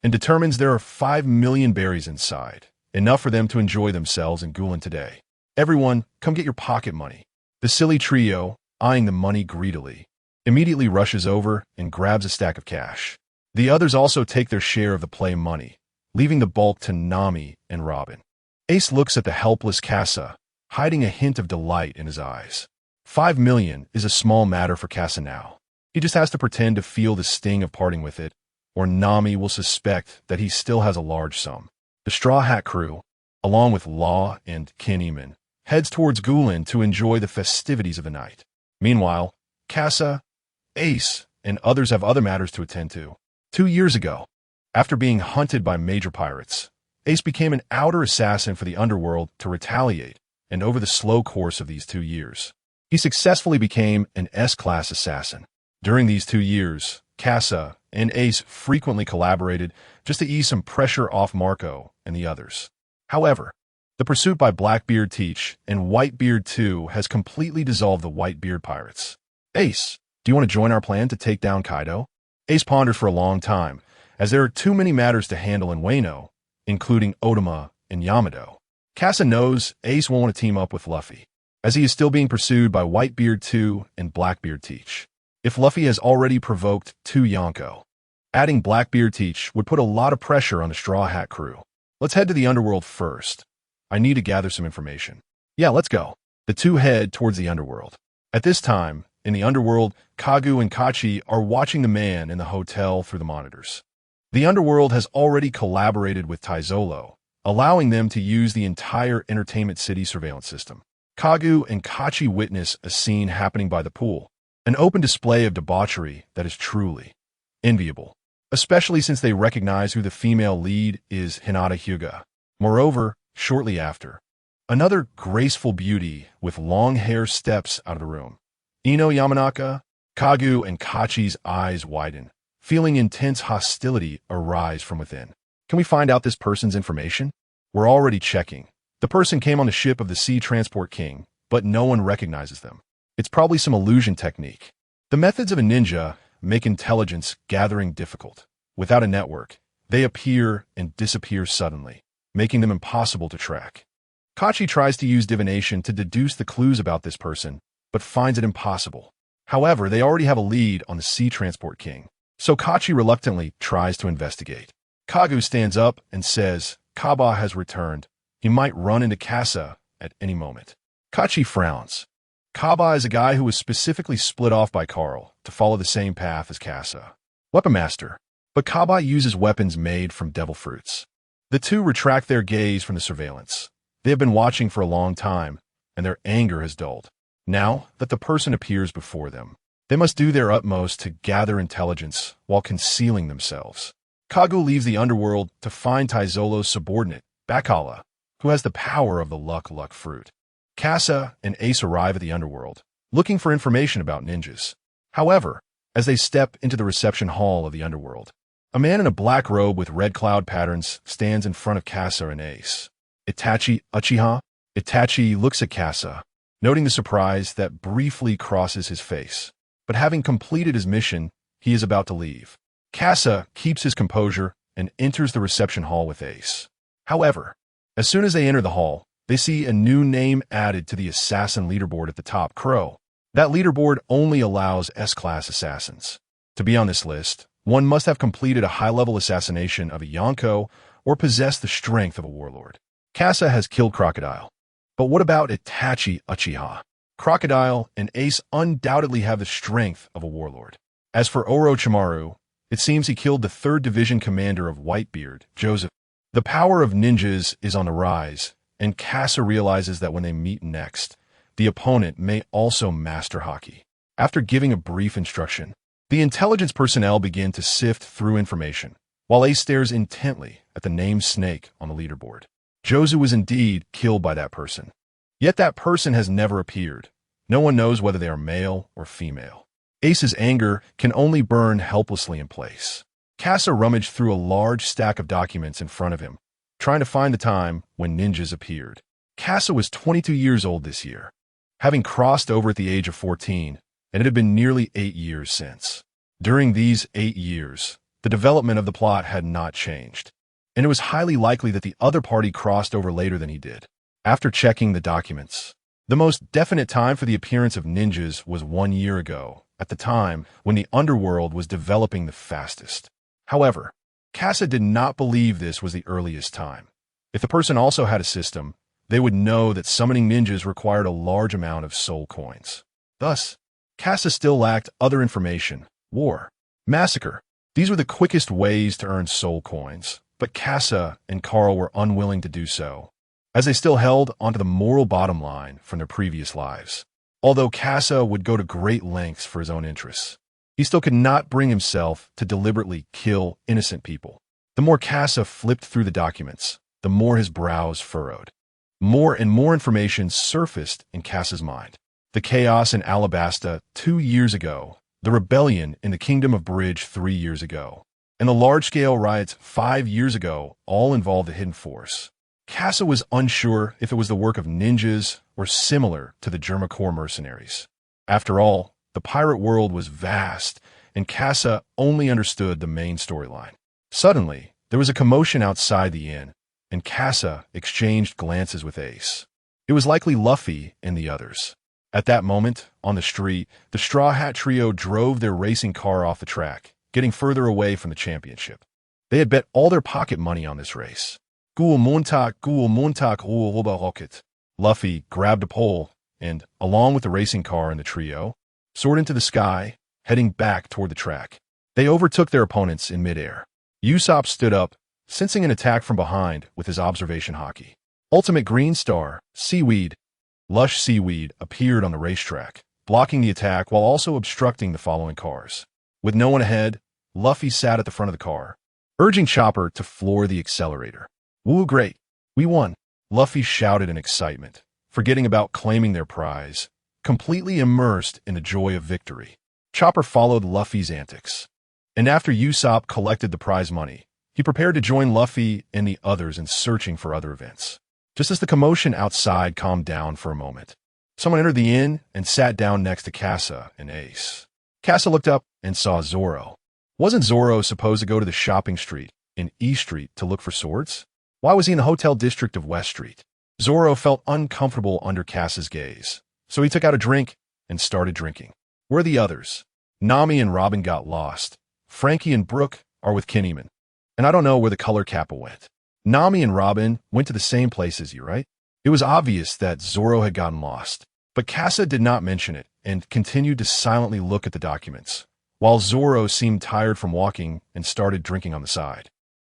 Speaker 1: and determines there are 5 million berries inside, enough for them to enjoy themselves in Gulen today. Everyone, come get your pocket money. The silly trio, eyeing the money greedily, immediately rushes over and grabs a stack of cash. The others also take their share of the play money, leaving the bulk to Nami and Robin. Ace looks at the helpless Kasa, hiding a hint of delight in his eyes. 5 million is a small matter for Kasa now. He just has to pretend to feel the sting of parting with it, or Nami will suspect that he still has a large sum. The Straw Hat crew, along with Law and Kinemon, heads towards Gulen to enjoy the festivities of the night. Meanwhile, Kasa, Ace, and others have other matters to attend to. 2 years ago, after being hunted by major pirates, Ace became an outer assassin for the underworld to retaliate, and over the slow course of these 2 years, he successfully became an S-class assassin. During these 2 years, Kasa and Ace frequently collaborated just to ease some pressure off Marco and the others. However, the pursuit by Blackbeard Teach and Whitebeard 2 has completely dissolved the Whitebeard pirates. Ace, do you want to join our plan to take down Kaido? Ace pondered for a long time, as there are too many matters to handle in Wano, including Otama and Yamato. Casa knows Ace won't want to team up with Luffy, as he is still being pursued by Whitebeard 2 and Blackbeard Teach. If Luffy has already provoked 2 Yonko, adding Blackbeard Teach would put a lot of pressure on the Straw Hat crew. Let's head to the underworld first. I need to gather some information. Yeah, let's go. The two head towards the underworld. At this time, in the underworld, Kagu and Kachi are watching the man in the hotel through the monitors. The underworld has already collaborated with Taizolo, allowing them to use the entire Entertainment City surveillance system. Kagu and Kachi witness a scene happening by the pool, an open display of debauchery that is truly enviable, especially since they recognize who the female lead is, Hinata Hyuga. Moreover, shortly after, another graceful beauty with long hair steps out of the room. Ino Yamanaka. Kagu and Kachi's eyes widen, feeling intense hostility arise from within. Can we find out this person's information? We're already checking. The person came on the ship of the Sea Transport King, but no one recognizes them. It's probably some illusion technique. The methods of a ninja make intelligence gathering difficult. Without a network, they appear and disappear suddenly, making them impossible to track. Kachi tries to use divination to deduce the clues about this person, but finds it impossible. However, they already have a lead on the Sea Transport King, so Kachi reluctantly tries to investigate. Kagu stands up and says Kaba has returned. He might run into Casa at any moment. Kachi frowns. Kaba is a guy who was specifically split off by Carl to follow the same path as Casa. Weapon Master. But Kaba uses weapons made from devil fruits. The two retract their gaze from the surveillance. They have been watching for a long time, and their anger has dulled. Now that the person appears before them, they must do their utmost to gather intelligence while concealing themselves. Kagu leaves the underworld to find Taizolo's subordinate, Bakala, who has the power of the luck fruit. Casa and Ace arrive at the underworld, looking for information about ninjas. However, as they step into the reception hall of the underworld, a man in a black robe with red cloud patterns stands in front of Casa and Ace. Itachi Uchiha? Itachi looks at Casa, noting the surprise that briefly crosses his face. But having completed his mission, he is about to leave. Casa keeps his composure and enters the reception hall with Ace. However, as soon as they enter the hall, they see a new name added to the assassin leaderboard at the top, Crow. That leaderboard only allows S-class assassins. To be on this list, one must have completed a high-level assassination of a Yonko or possess the strength of a warlord. Casa has killed Crocodile. But what about Itachi Uchiha? Crocodile and Ace undoubtedly have the strength of a warlord. As for Orochimaru, it seems he killed the 3rd Division commander of Whitebeard, Joseph. The power of ninjas is on the rise, and Casa realizes that when they meet next, the opponent may also master haki. After giving a brief instruction, the intelligence personnel begin to sift through information, while Ace stares intently at the name Snake on the leaderboard. Jozu was indeed killed by that person. Yet that person has never appeared. No one knows whether they are male or female. Ace's anger can only burn helplessly in place. Casa rummaged through a large stack of documents in front of him, trying to find the time when ninjas appeared. Casa was 22 years old this year, having crossed over at the age of 14, and it had been nearly 8 years since. During these 8 years, the development of the plot had not changed, and it was highly likely that the other party crossed over later than he did. After checking the documents, the most definite time for the appearance of ninjas was 1 year ago, at the time when the underworld was developing the fastest. However, Casa did not believe this was the earliest time. If the person also had a system, they would know that summoning ninjas required a large amount of soul coins. Thus, Casa still lacked other information. War, massacre. These were the quickest ways to earn soul coins, but Casa and Carl were unwilling to do so, as they still held onto the moral bottom line from their previous lives. Although Casa would go to great lengths for his own interests, he still could not bring himself to deliberately kill innocent people. The more Casa flipped through the documents, the more his brows furrowed. More and more information surfaced in Casa's mind. The chaos in Alabasta 2 years ago, the rebellion in the Kingdom of Bridge 3 years ago, and the large-scale riots 5 years ago all involved the Hidden Force. Casa was unsure if it was the work of ninjas or similar to the Germa Corps mercenaries. After all, the pirate world was vast, and Casa only understood the main storyline. Suddenly, there was a commotion outside the inn, and Casa exchanged glances with Ace. It was likely Luffy and the others. At that moment, on the street, the Straw Hat Trio drove their racing car off the track, getting further away from the championship. They had bet all their pocket money on this race. Ghoul Montauk, rocket. Luffy grabbed a pole and, along with the racing car and the trio, soared into the sky, heading back toward the track. They overtook their opponents in midair. Usopp stood up, sensing an attack from behind with his observation hockey. Ultimate Green Star, Seaweed. Lush seaweed appeared on the racetrack, blocking the attack while also obstructing the following cars. With no one ahead, Luffy sat at the front of the car, urging Chopper to floor the accelerator. "Woo, great! We won!" Luffy shouted in excitement, forgetting about claiming their prize, completely immersed in the joy of victory. Chopper followed Luffy's antics, and after Usopp collected the prize money, he prepared to join Luffy and the others in searching for other events. Just as the commotion outside calmed down for a moment, someone entered the inn and sat down next to Casa and Ace. Casa looked up and saw Zoro. Wasn't Zoro supposed to go to the shopping street in East Street to look for swords? Why was he in the hotel district of West Street? Zoro felt uncomfortable under Casa's gaze, so he took out a drink and started drinking. Where are the others? Nami and Robin got lost. Frankie and Brooke are with Kinneyman. And I don't know where the color Kappa went. Nami and Robin went to the same place as you, right? It was obvious that Zoro had gotten lost, but Casa did not mention it and continued to silently look at the documents, while Zoro seemed tired from walking and started drinking on the side.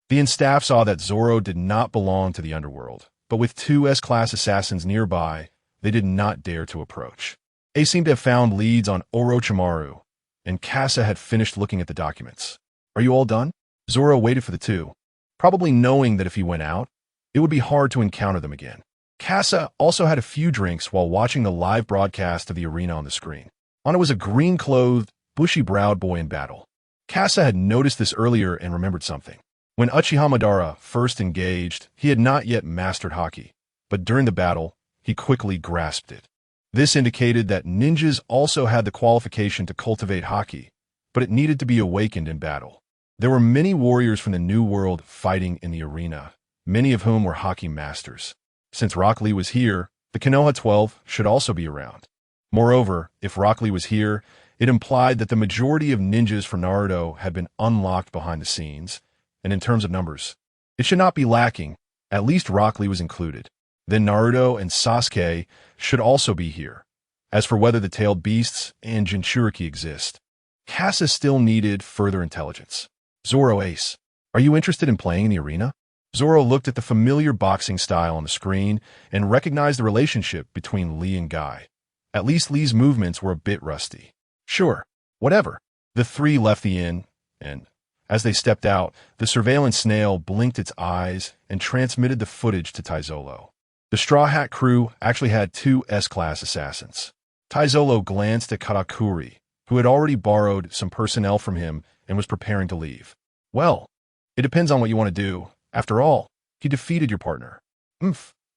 Speaker 1: The inn staff saw that Zoro did not belong to the underworld, but with two S-class assassins nearby, they did not dare to approach. They seemed to have found leads on Orochimaru, and Casa had finished looking at the documents. "Are you all done?" Zoro waited for the two, probably knowing that if he went out, it would be hard to encounter them again. Casa also had a few drinks while watching the live broadcast of the arena on the screen. On it was a green-clothed, bushy-browed boy in battle. Casa had noticed this earlier and remembered something. When Uchiha Madara first engaged, he had not yet mastered haki, but during the battle, he quickly grasped it. This indicated that ninjas also had the qualification to cultivate haki, but it needed to be awakened in battle. There were many warriors from the New World fighting in the arena, many of whom were haki masters. Since Rock Lee was here, the Konoha 12 should also be around. Moreover, if Rock Lee was here, it implied that the majority of ninjas from Naruto had been unlocked behind the scenes, and in terms of numbers, it should not be lacking. At least Rock Lee was included. Then Naruto and Sasuke should also be here. As for whether the tailed beasts and Jinchuriki exist, Casa still needed further intelligence. "Zoro, Ace, are you interested in playing in the arena?" Zoro looked at the familiar boxing style on the screen and recognized the relationship between Lee and Guy. At least Lee's movements were a bit rusty. "Sure, whatever." The three left the inn, and as they stepped out, the surveillance snail blinked its eyes and transmitted the footage to Taizolo. The Straw Hat crew actually had two S-class assassins. Taizolo glanced at Katakuri, who had already borrowed some personnel from him and was preparing to leave. "Well, it depends on what you want to do. After all, he defeated your partner."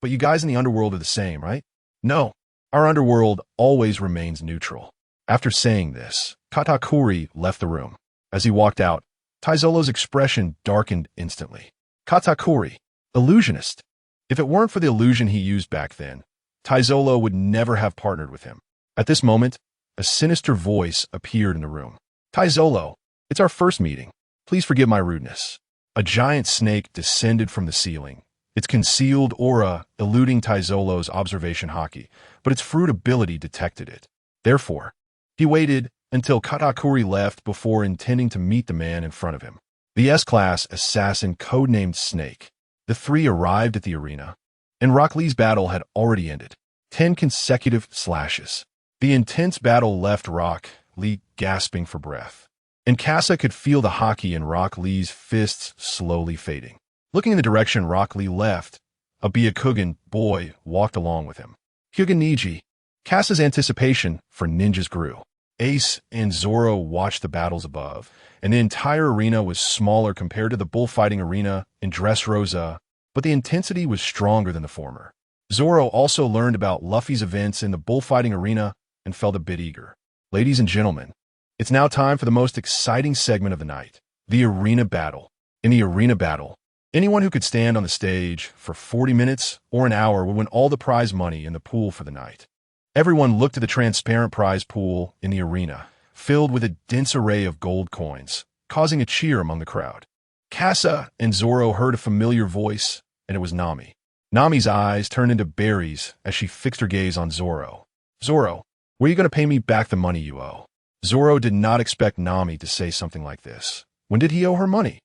Speaker 1: But you guys in the underworld are the same, right?" "No, our underworld always remains neutral." After saying this, Katakuri left the room. As he walked out, Taizolo's expression darkened instantly. Katakuri, illusionist. If it weren't for the illusion he used back then, Taizolo would never have partnered with him. At this moment, a sinister voice appeared in the room. "Taizolo, it's our first meeting. Please forgive my rudeness." A giant snake descended from the ceiling, its concealed aura eluding Taizolo's observation haki, but its fruit ability detected it. Therefore, he waited until Katakuri left before intending to meet the man in front of him. The S-class assassin codenamed Snake. The three arrived at the arena, and Rock Lee's battle had already ended. 10 consecutive slashes. The intense battle left Rock Lee gasping for breath, and Casa could feel the haki in Rock Lee's fists slowly fading. Looking in the direction Rock Lee left, a Byakugan boy walked along with him. "Hyuga Niji." Casa's anticipation for ninjas grew. Ace and Zoro watched the battles above, and the entire arena was smaller compared to the bullfighting arena in Dressrosa, but the intensity was stronger than the former. Zoro also learned about Luffy's events in the bullfighting arena and felt a bit eager. Ladies and gentlemen, it's now time for the most exciting segment of the night, the arena battle. In the arena battle, Anyone who could stand on the stage for 40 minutes or an hour would win all the prize money in the pool for the night. Everyone looked at the transparent prize pool in the arena, filled with a dense array of gold coins, causing a cheer among the crowd. Casa and Zoro heard a familiar voice, and it was Nami. Nami's eyes turned into berries as she fixed her gaze on Zoro. Zoro, where are you going to pay me back the money you owe? Zoro did not expect Nami to say something like this. When did he owe her money?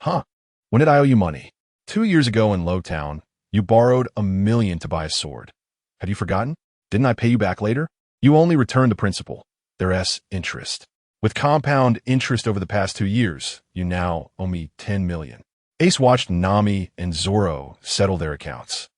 Speaker 1: Huh? When did I owe you money? 2 years ago in Lowtown, you borrowed $1 million to buy a sword. Had you forgotten? Didn't I pay you back later? You only returned the principal. There's interest. With compound interest over the past 2 years, you now owe me $10 million. Ace watched Nami and Zoro settle their accounts,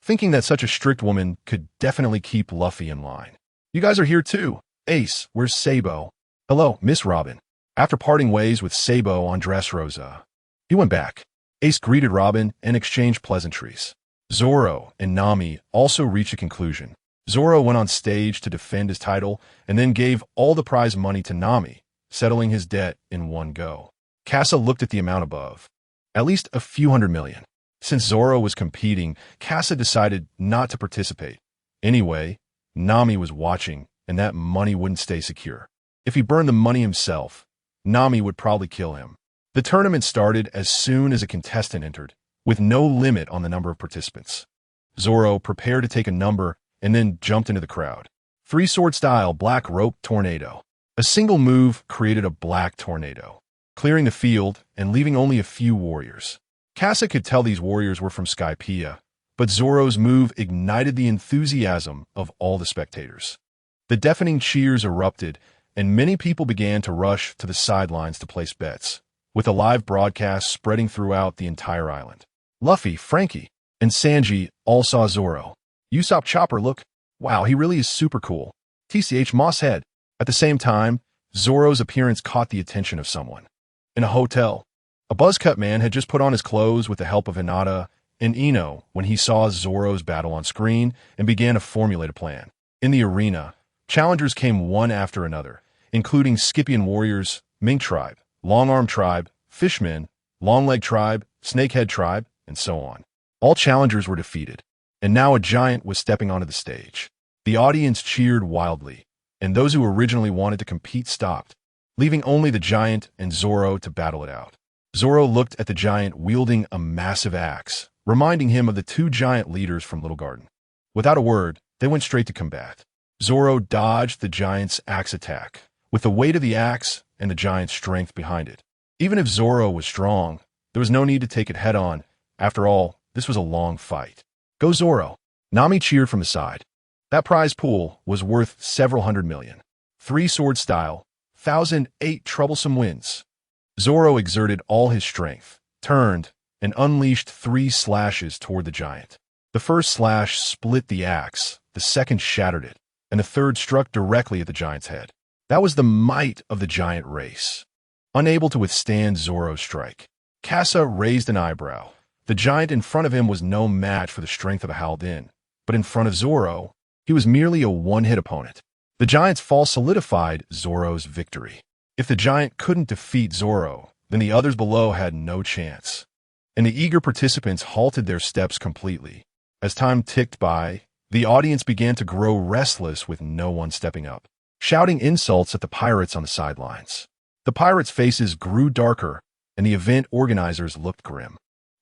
Speaker 1: thinking that such a strict woman could definitely keep Luffy in line. You guys are here too. Ace, where's Sabo? Hello, Miss Robin. After parting ways with Sabo on Dressrosa, he went back. Ace greeted Robin and exchanged pleasantries. Zoro and Nami also reached a conclusion. Zoro went on stage to defend his title and then gave all the prize money to Nami, settling his debt in one go. Casa looked at the amount above. At least a few $100 million. Since Zoro was competing, Casa decided not to participate. Anyway, Nami was watching, and that money wouldn't stay secure. If he burned the money himself, Nami would probably kill him. The tournament started as soon as a contestant entered, with no limit on the number of participants. Zoro prepared to take a number and then jumped into the crowd. 3-sword style black rope tornado. A single move created a black tornado, clearing the field and leaving only a few warriors. Casa could tell these warriors were from Skypiea, but Zoro's move ignited the enthusiasm of all the spectators. The deafening cheers erupted, and many people began to rush to the sidelines to place bets, with a live broadcast spreading throughout the entire island. Luffy, Frankie, and Sanji all saw Zoro. Usopp Chopper, look. Wow, he really is super cool. TCH Moss Head. At the same time, Zoro's appearance caught the attention of someone. In a hotel, a buzzcut man had just put on his clothes with the help of Hinata and Ino when he saw Zoro's battle on screen and began to formulate a plan. In the arena, challengers came one after another, including Scythian warriors, Mink Tribe, Long Arm Tribe, Fishmen, Long Leg Tribe, Snakehead Tribe, and so on. All challengers were defeated, and now a giant was stepping onto the stage. The audience cheered wildly, and those who originally wanted to compete stopped, leaving only the giant and Zoro to battle it out. Zoro looked at the giant wielding a massive axe, reminding him of the 2 giant leaders from Little Garden. Without a word, they went straight to combat. Zoro dodged the giant's axe attack, with the weight of the axe and the giant's strength behind it. Even if Zoro was strong, there was no need to take it head-on. After all, this was a long fight. Go Zoro! Nami cheered from the side. That prize pool was worth several $100 million. 3-sword style, 1,008 troublesome winds. Zoro exerted all his strength, turned, and unleashed 3 slashes toward the giant. The first slash split the axe, the second shattered it, and the third struck directly at the giant's head. That was the might of the giant race. Unable to withstand Zoro's strike, Casa raised an eyebrow. The giant in front of him was no match for the strength of a Haldin, but in front of Zoro, he was merely a one-hit opponent. The giant's fall solidified Zoro's victory. If the giant couldn't defeat Zoro, then the others below had no chance. And the eager participants halted their steps completely. As time ticked by, the audience began to grow restless with no one stepping up, shouting insults at the pirates on the sidelines. The pirates' faces grew darker, and the event organizers looked grim.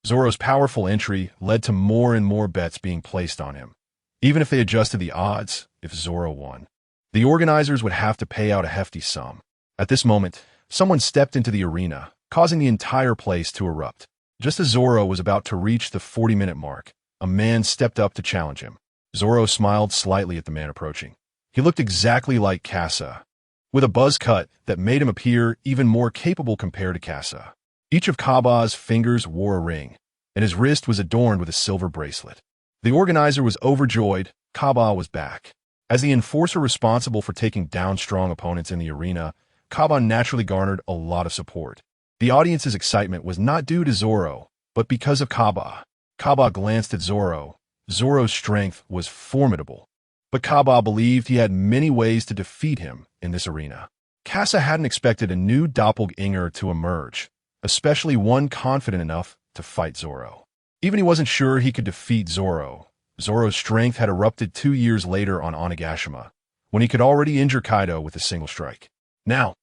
Speaker 1: Zoro's powerful entry led to more and more bets being placed on him. Even if they adjusted the odds, if Zoro won, the organizers would have to pay out a hefty sum. At this moment, someone stepped into the arena, causing the entire place to erupt. Just as Zoro was about to reach the 40-minute mark, a man stepped up to challenge him. Zoro smiled slightly at the man approaching. He looked exactly like Casa, with a buzz cut that made him appear even more capable compared to Casa. Each of Kaba's fingers wore a ring, and his wrist was adorned with a silver bracelet. The organizer was overjoyed. Kaba was back. As the enforcer responsible for taking down strong opponents in the arena, Kaba naturally garnered a lot of support. The audience's excitement was not due to Zoro, but because of Kaba. Kaba glanced at Zoro. Zoro's strength was formidable, but Kaba believed he had many ways to defeat him in this arena. Casa hadn't expected a new doppelganger to emerge, especially one confident enough to fight Zoro. Even he wasn't sure he could defeat Zoro. Zoro's strength had erupted 2 years later on Onigashima, when he could already injure Kaido with a single strike. Now,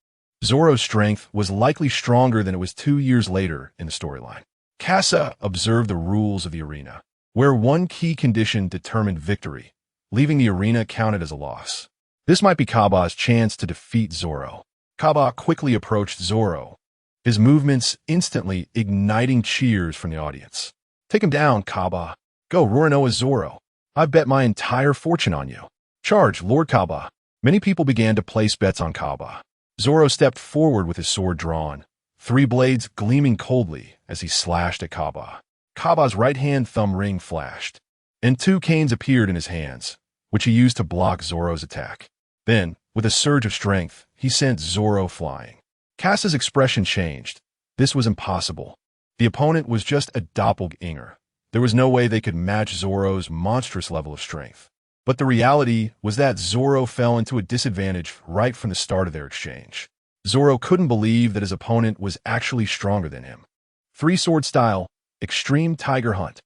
Speaker 1: Zoro's strength was likely stronger than it was 2 years later in the storyline. Kasa observed the rules of the arena, where one key condition determined victory, leaving the arena counted as a loss. This might be Kaba's chance to defeat Zoro. Kaba quickly approached Zoro, his movements instantly igniting cheers from the audience. "Take him down, Kaba. Go, Roronoa Zoro. I've bet my entire fortune on you. Charge, Lord Kaba." Many people began to place bets on Kaba. Zoro stepped forward with his sword drawn, 3 blades gleaming coldly as he slashed at Kaba. Kaba's right-hand thumb ring flashed, and 2 canes appeared in his hands, which he used to block Zoro's attack. Then, with a surge of strength, he sent Zoro flying. Kasa's expression changed. This was impossible. The opponent was just a doppelganger. There was no way they could match Zoro's monstrous level of strength. But the reality was that Zoro fell into a disadvantage right from the start of their exchange. Zoro couldn't believe that his opponent was actually stronger than him. 3-sword style, extreme tiger hunt.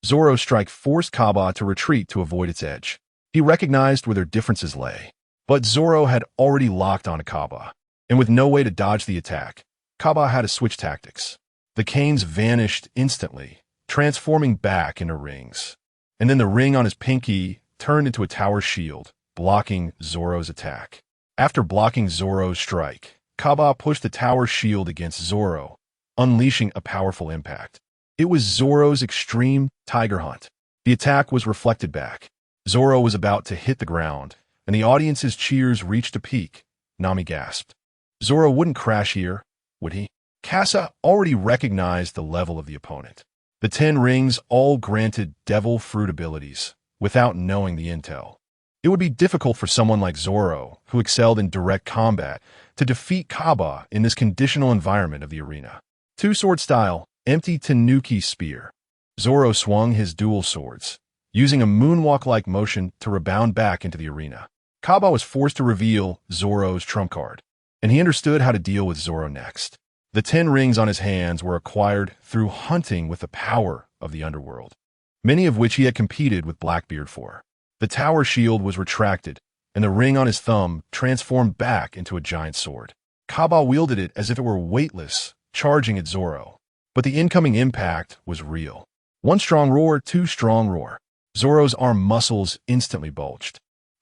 Speaker 1: Zoro's strike forced Kaba to retreat to avoid its edge. He recognized where their differences lay. But Zoro had already locked onto Kaba, and with no way to dodge the attack, Kaba had to switch tactics. The canes vanished instantly, transforming back into rings. And then the ring on his pinky turned into a tower shield, blocking Zoro's attack. After blocking Zoro's strike, Kaba pushed the tower shield against Zoro, unleashing a powerful impact. It was Zoro's extreme tiger hunt. The attack was reflected back. Zoro was about to hit the ground, and the audience's cheers reached a peak. Nami gasped. Zoro wouldn't crash here, would he? Kasa already recognized the level of the opponent. The 10 rings all granted devil fruit abilities, without knowing the intel. It would be difficult for someone like Zoro, who excelled in direct combat, to defeat Kaba in this conditional environment of the arena. 2-sword style, empty Tanuki spear. Zoro swung his dual swords, using a moonwalk-like motion to rebound back into the arena. Kaba was forced to reveal Zoro's trump card, and he understood how to deal with Zoro next. The 10 rings on his hands were acquired through hunting with the power of the underworld, many of which he had competed with Blackbeard for. The tower shield was retracted, and the ring on his thumb transformed back into a giant sword. Kaba wielded it as if it were weightless, charging at Zoro. But the incoming impact was real. 1 strong roar, 2 strong roar. Zoro's arm muscles instantly bulged.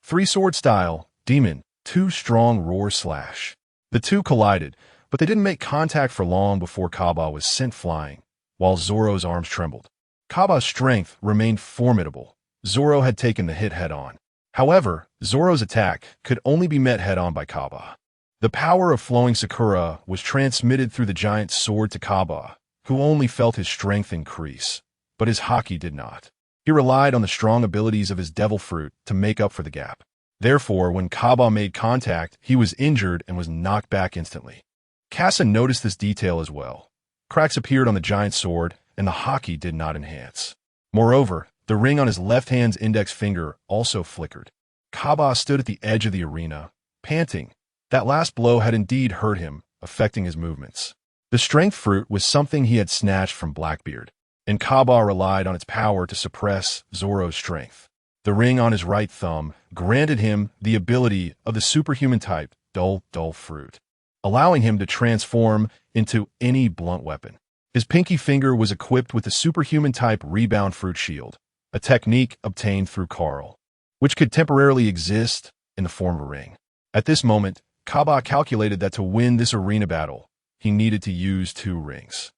Speaker 1: 3-sword style, demon, 2 strong roar slash. The 2 collided, but they didn't make contact for long before Kaba was sent flying, while Zoro's arms trembled. Kaba's strength remained formidable. Zoro had taken the hit head-on. However, Zoro's attack could only be met head-on by Kaba. The power of flowing Sakura was transmitted through the giant sword to Kaba, who only felt his strength increase, but his haki did not. He relied on the strong abilities of his devil fruit to make up for the gap. Therefore, when Kaba made contact, he was injured and was knocked back instantly. Kasa noticed this detail as well. Cracks appeared on the giant sword, and the haki did not enhance. Moreover, the ring on his left hand's index finger also flickered. Kaba stood at the edge of the arena, panting. That last blow had indeed hurt him, affecting his movements. The strength fruit was something he had snatched from Blackbeard, and Kaba relied on its power to suppress Zoro's strength. The ring on his right thumb granted him the ability of the superhuman type dull fruit, allowing him to transform into any blunt weapon. His pinky finger was equipped with the superhuman type rebound fruit shield, a technique obtained through Carl, which could temporarily exist in the form of a ring. At this moment, Kaba calculated that to win this arena battle, he needed to use 2 rings.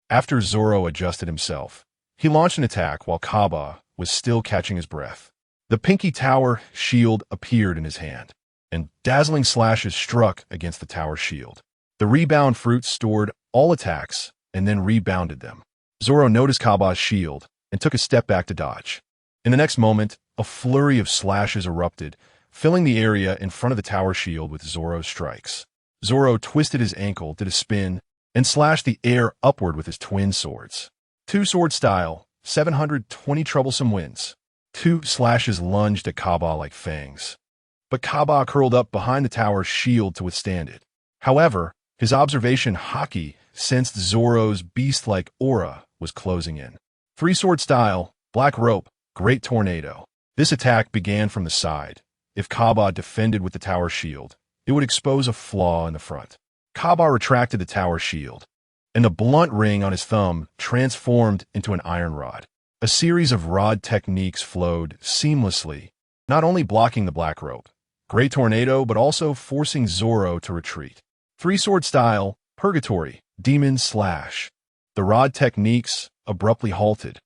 Speaker 1: After Zoro adjusted himself, he launched an attack while Kaba was still catching his breath. The pinky tower shield appeared in his hand, and dazzling slashes struck against the tower shield. The rebound fruit stored all attacks and then rebounded them. Zoro noticed Kaba's shield and took a step back to dodge. In the next moment, a flurry of slashes erupted, filling the area in front of the tower shield with Zoro's strikes. Zoro twisted his ankle, did a spin, and slashed the air upward with his twin swords. 2-sword style, 720 troublesome winds. 2 slashes lunged at Kaba like fangs. But Kaba curled up behind the tower's shield to withstand it. However, his observation haki sensed Zoro's beast-like aura was closing in. Three-sword style, black rope, great tornado. This attack began from the side. If Kaba defended with the tower shield, it would expose a flaw in the front. Kaba retracted the tower shield, and the blunt ring on his thumb transformed into an iron rod. A series of rod techniques flowed seamlessly, not only blocking the black rope, great tornado, but also forcing Zoro to retreat. Three-sword style, purgatory, demon slash. The rod techniques abruptly halted,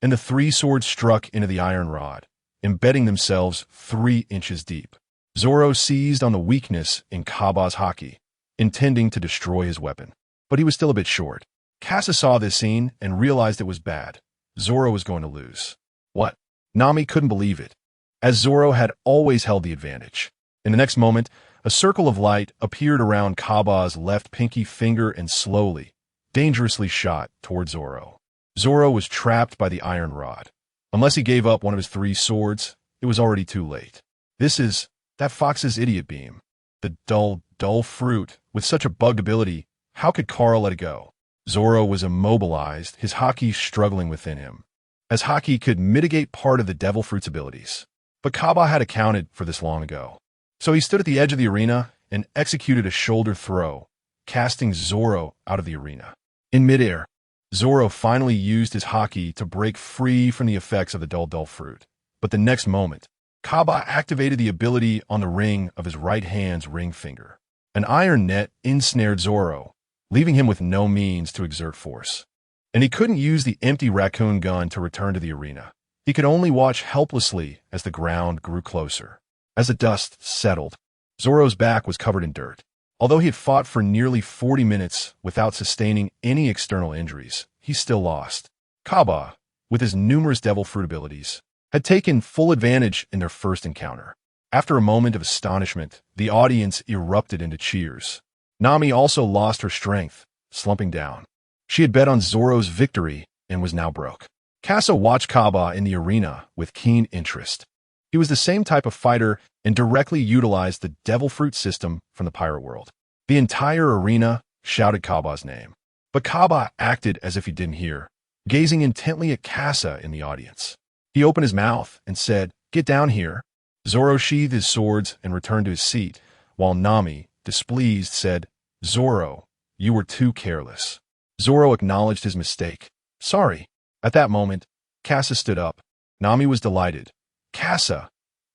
Speaker 1: and the three swords struck into the iron rod, embedding themselves 3 inches deep. Zoro seized on the weakness in Kaba's haki, intending to destroy his weapon. But he was still a bit short. Kasa saw this scene and realized it was bad. Zoro was going to lose. What? Nami couldn't believe it, as Zoro had always held the advantage. In the next moment, a circle of light appeared around Kaba's left pinky finger and slowly, dangerously shot toward Zoro. Zoro was trapped by the iron rod. Unless he gave up one of his 3 swords, it was already too late. This is that fox's idiot beam. The dull fruit. With such a bugged ability, how could Carl let it go? Zoro was immobilized, his haki struggling within him, as haki could mitigate part of the devil fruit's abilities. But Kaba had accounted for this long ago. So he stood at the edge of the arena and executed a shoulder throw, casting Zoro out of the arena. In midair, Zoro finally used his haki to break free from the effects of the dull fruit. But the next moment, Kaba activated the ability on the ring of his right hand's ring finger. An iron net ensnared Zoro, leaving him with no means to exert force. And he couldn't use the empty raccoon gun to return to the arena. He could only watch helplessly as the ground grew closer. As the dust settled, Zoro's back was covered in dirt. Although he had fought for nearly 40 minutes without sustaining any external injuries, he still lost. Kaba, with his numerous devil fruit abilities, had taken full advantage in their first encounter. After a moment of astonishment, the audience erupted into cheers. Nami also lost her strength, slumping down. She had bet on Zoro's victory and was now broke. Kasa watched Kaba in the arena with keen interest. He was the same type of fighter and directly utilized the devil fruit system from the pirate world. The entire arena shouted Kaba's name, but Kaba acted as if he didn't hear, gazing intently at Kasa in the audience. He opened his mouth and said, "Get down here." Zoro sheathed his swords and returned to his seat, while Nami, displeased, said, "Zoro, you were too careless." Zoro acknowledged his mistake. "Sorry." At that moment, Kasa stood up. Nami was delighted. "Kasa,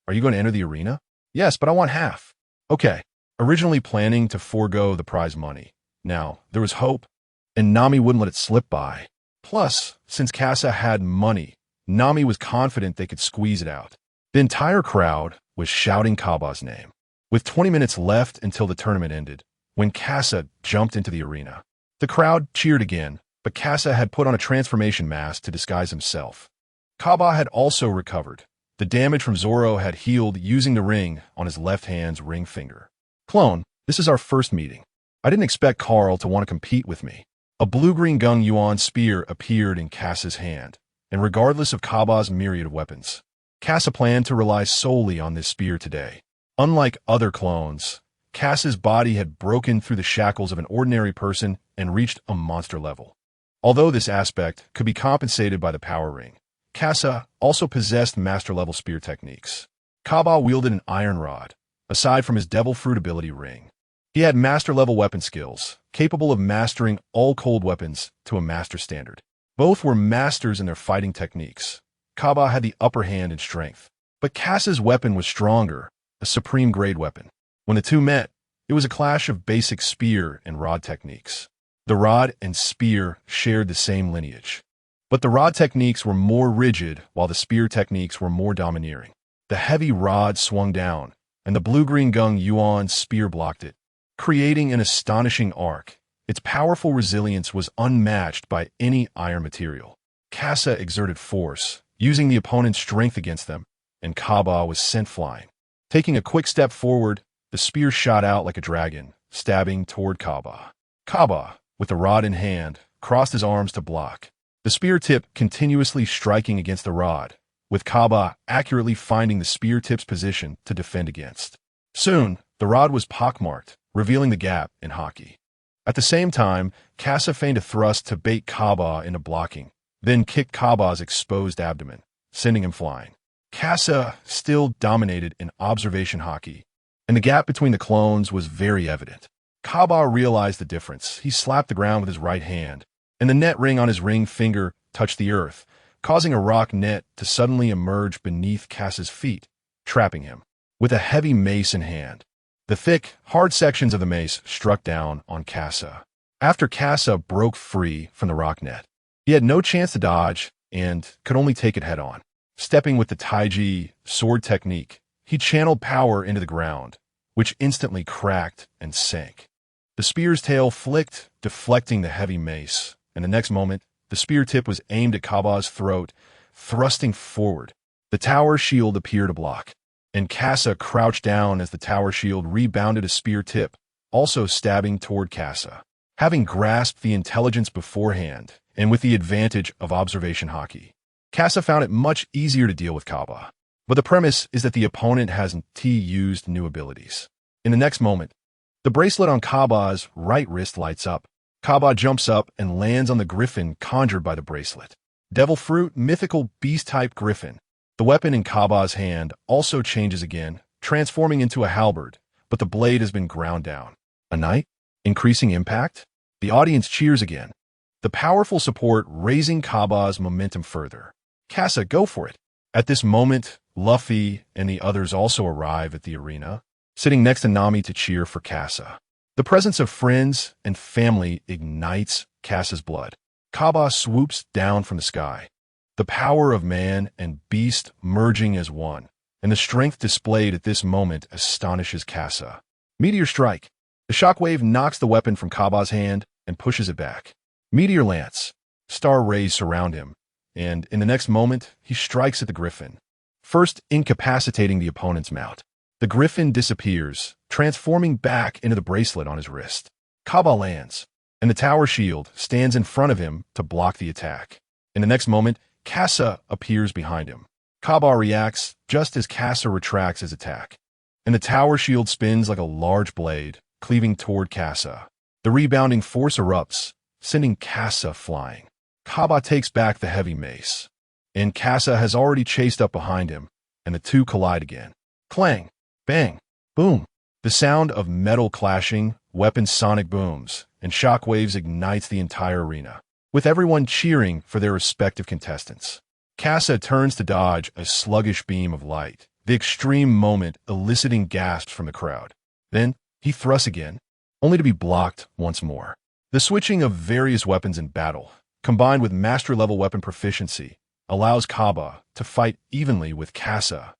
Speaker 1: are you going to enter the arena?" "Yes, but I want half." "Okay." Originally planning to forego the prize money. Now, there was hope, and Nami wouldn't let it slip by. Plus, since Kasa had money, Nami was confident they could squeeze it out. The entire crowd was shouting Kaba's name. With 20 minutes left until the tournament ended, when Kasa jumped into the arena, the crowd cheered again, but Kasa had put on a transformation mask to disguise himself. Kaba had also recovered. The damage from Zoro had healed using the ring on his left hand's ring finger. "Clone, this is our first meeting. I didn't expect Carl to want to compete with me." A blue-green Gung Yuan spear appeared in Kasa's hand, and regardless of Kaba's myriad of weapons, Kasa planned to rely solely on this spear today. Unlike other clones, Kasa's body had broken through the shackles of an ordinary person and reached a monster level. Although this aspect could be compensated by the power ring, Kasa also possessed master-level spear techniques. Kaba wielded an iron rod, aside from his devil fruit ability ring. He had master-level weapon skills, capable of mastering all cold weapons to a master standard. Both were masters in their fighting techniques. Kaba had the upper hand in strength, but Kasa's weapon was stronger, a supreme-grade weapon. When the two met, it was a clash of basic spear and rod techniques. The rod and spear shared the same lineage, but the rod techniques were more rigid while the spear techniques were more domineering. The heavy rod swung down, and the blue-green Gung Yuan spear blocked it, creating an astonishing arc. Its powerful resilience was unmatched by any iron material. Kasa exerted force, using the opponent's strength against them, and Kaba was sent flying. Taking a quick step forward, the spear shot out like a dragon, stabbing toward Kaba. Kaba, with the rod in hand, crossed his arms to block, the spear tip continuously striking against the rod, with Kaba accurately finding the spear tip's position to defend against. Soon, the rod was pockmarked, revealing the gap in haki. At the same time, Kasa feigned a thrust to bait Kaba into blocking, then kicked Kaba's exposed abdomen, sending him flying. Kasa still dominated in observation hockey, and the gap between the clones was very evident. Kaba realized the difference. He slapped the ground with his right hand, and the net ring on his ring finger touched the earth, causing a rock net to suddenly emerge beneath Kasa's feet, trapping him. With a heavy mace in hand, the thick, hard sections of the mace struck down on Kasa. After Kasa broke free from the rock net, he had no chance to dodge and could only take it head-on. Stepping with the Taiji sword technique, he channeled power into the ground, which instantly cracked and sank. The spear's tail flicked, deflecting the heavy mace, and the next moment, the spear tip was aimed at Kaba's throat, thrusting forward. The tower shield appeared to block, and Kasa crouched down as the tower shield rebounded a spear tip, also stabbing toward Kasa. Having grasped the intelligence beforehand, and with the advantage of observation hockey, Kasa found it much easier to deal with Kaba. But the premise is that the opponent hasn't used new abilities. In the next moment, the bracelet on Kaba's right wrist lights up. Kaba jumps up and lands on the griffin conjured by the bracelet. Devil Fruit, mythical beast-type griffin. The weapon in Kaba's hand also changes again, transforming into a halberd, but the blade has been ground down. A knight? Increasing impact? The audience cheers again, the powerful support raising Kaba's momentum further. Kasa, go for it. At this moment, Luffy and the others also arrive at the arena, sitting next to Nami to cheer for Kasa. The presence of friends and family ignites Kasa's blood. Kaba swoops down from the sky, the power of man and beast merging as one, and the strength displayed at this moment astonishes Kasa. Meteor Strike. The shockwave knocks the weapon from Kaba's hand and pushes it back. Meteor Lance. Star rays surround him, and in the next moment, he strikes at the griffin, first incapacitating the opponent's mount. The griffin disappears, transforming back into the bracelet on his wrist. Kaba lands, and the tower shield stands in front of him to block the attack. In the next moment, Kasa appears behind him. Kaba reacts just as Kasa retracts his attack, and the tower shield spins like a large blade, cleaving toward Kasa. The rebounding force erupts, sending Kasa flying. Kaba takes back the heavy mace, and Kasa has already chased up behind him, and the two collide again. Clang! Bang! Boom! The sound of metal clashing, weapon sonic booms, and shockwaves ignites the entire arena, with everyone cheering for their respective contestants. Kasa turns to dodge a sluggish beam of light, the extreme moment eliciting gasps from the crowd. Then, he thrusts again, only to be blocked once more. The switching of various weapons in battle, combined with master-level weapon proficiency, allows Kaba to fight evenly with Kasa,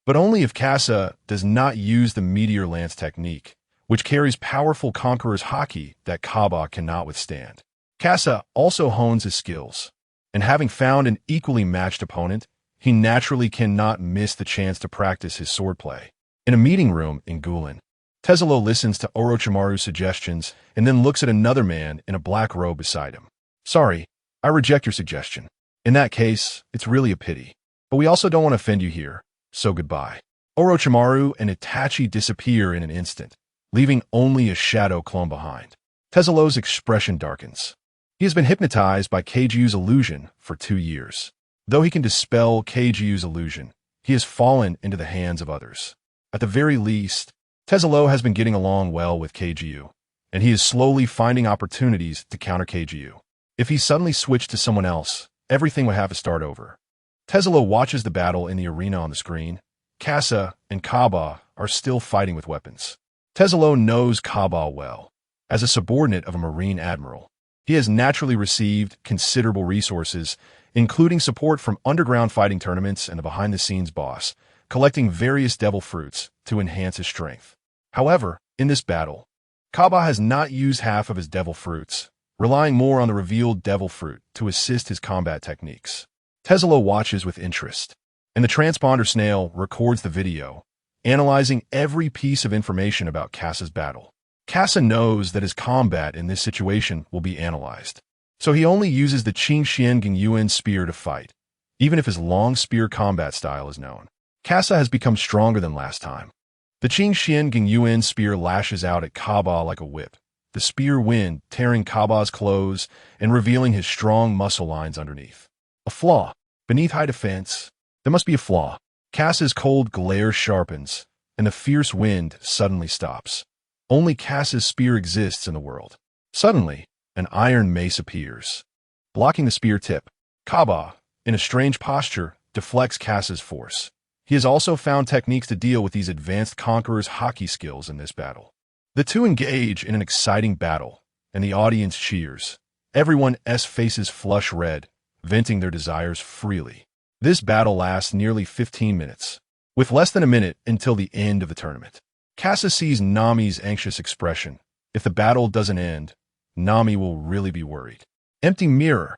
Speaker 1: but only if Kasa does not use the Meteor Lance technique, which carries powerful Conqueror's haki that Kaba cannot withstand. Kasa also hones his skills, and having found an equally matched opponent, he naturally cannot miss the chance to practice his swordplay. In a meeting room in Gulen, Tezulo listens to Orochimaru's suggestions and then looks at another man in a black robe beside him. Sorry, I reject your suggestion. In that case, it's really a pity. But we also don't want to offend you here, so goodbye. Orochimaru and Itachi disappear in an instant, leaving only a shadow clone behind. Tezulo's expression darkens. He has been hypnotized by Keiju's illusion for 2 years. Though he can dispel Keiju's illusion, he has fallen into the hands of others. At the very least, Tezulo has been getting along well with Keiju, and he is slowly finding opportunities to counter Keiju. If he suddenly switched to someone else, everything would have to start over. Tezulo watches the battle in the arena on the screen. Kasa and Kaba are still fighting with weapons. Tezulo knows Kaba well. As a subordinate of a Marine admiral, he has naturally received considerable resources, including support from underground fighting tournaments and a behind-the-scenes boss, collecting various devil fruits to enhance his strength. However, in this battle, Kaba has not used half of his devil fruits, relying more on the revealed devil fruit to assist his combat techniques. Tezulo watches with interest, and the transponder snail records the video, analyzing every piece of information about Kasa's battle. Kasa knows that his combat in this situation will be analyzed, so he only uses the Qing Xian Gingyuan spear to fight, even if his long spear combat style is known. Kasa has become stronger than last time. The Qing Xian Gingyuan spear lashes out at Kaba like a whip, the spear wind tearing Kaba's clothes and revealing his strong muscle lines underneath. A flaw. Beneath high defense, there must be a flaw. Cass's cold glare sharpens, and the fierce wind suddenly stops. Only Cass's spear exists in the world. Suddenly, an iron mace appears, blocking the spear tip. Kaba, in a strange posture, deflects Cass's force. He has also found techniques to deal with these advanced conqueror's hockey skills in this battle. The two engage in an exciting battle, and the audience cheers. Everyone's faces flush red, venting their desires freely. This battle lasts nearly 15 minutes, with less than a minute until the end of the tournament. Kassa sees Nami's anxious expression. If the battle doesn't end, Nami will really be worried. Empty mirror.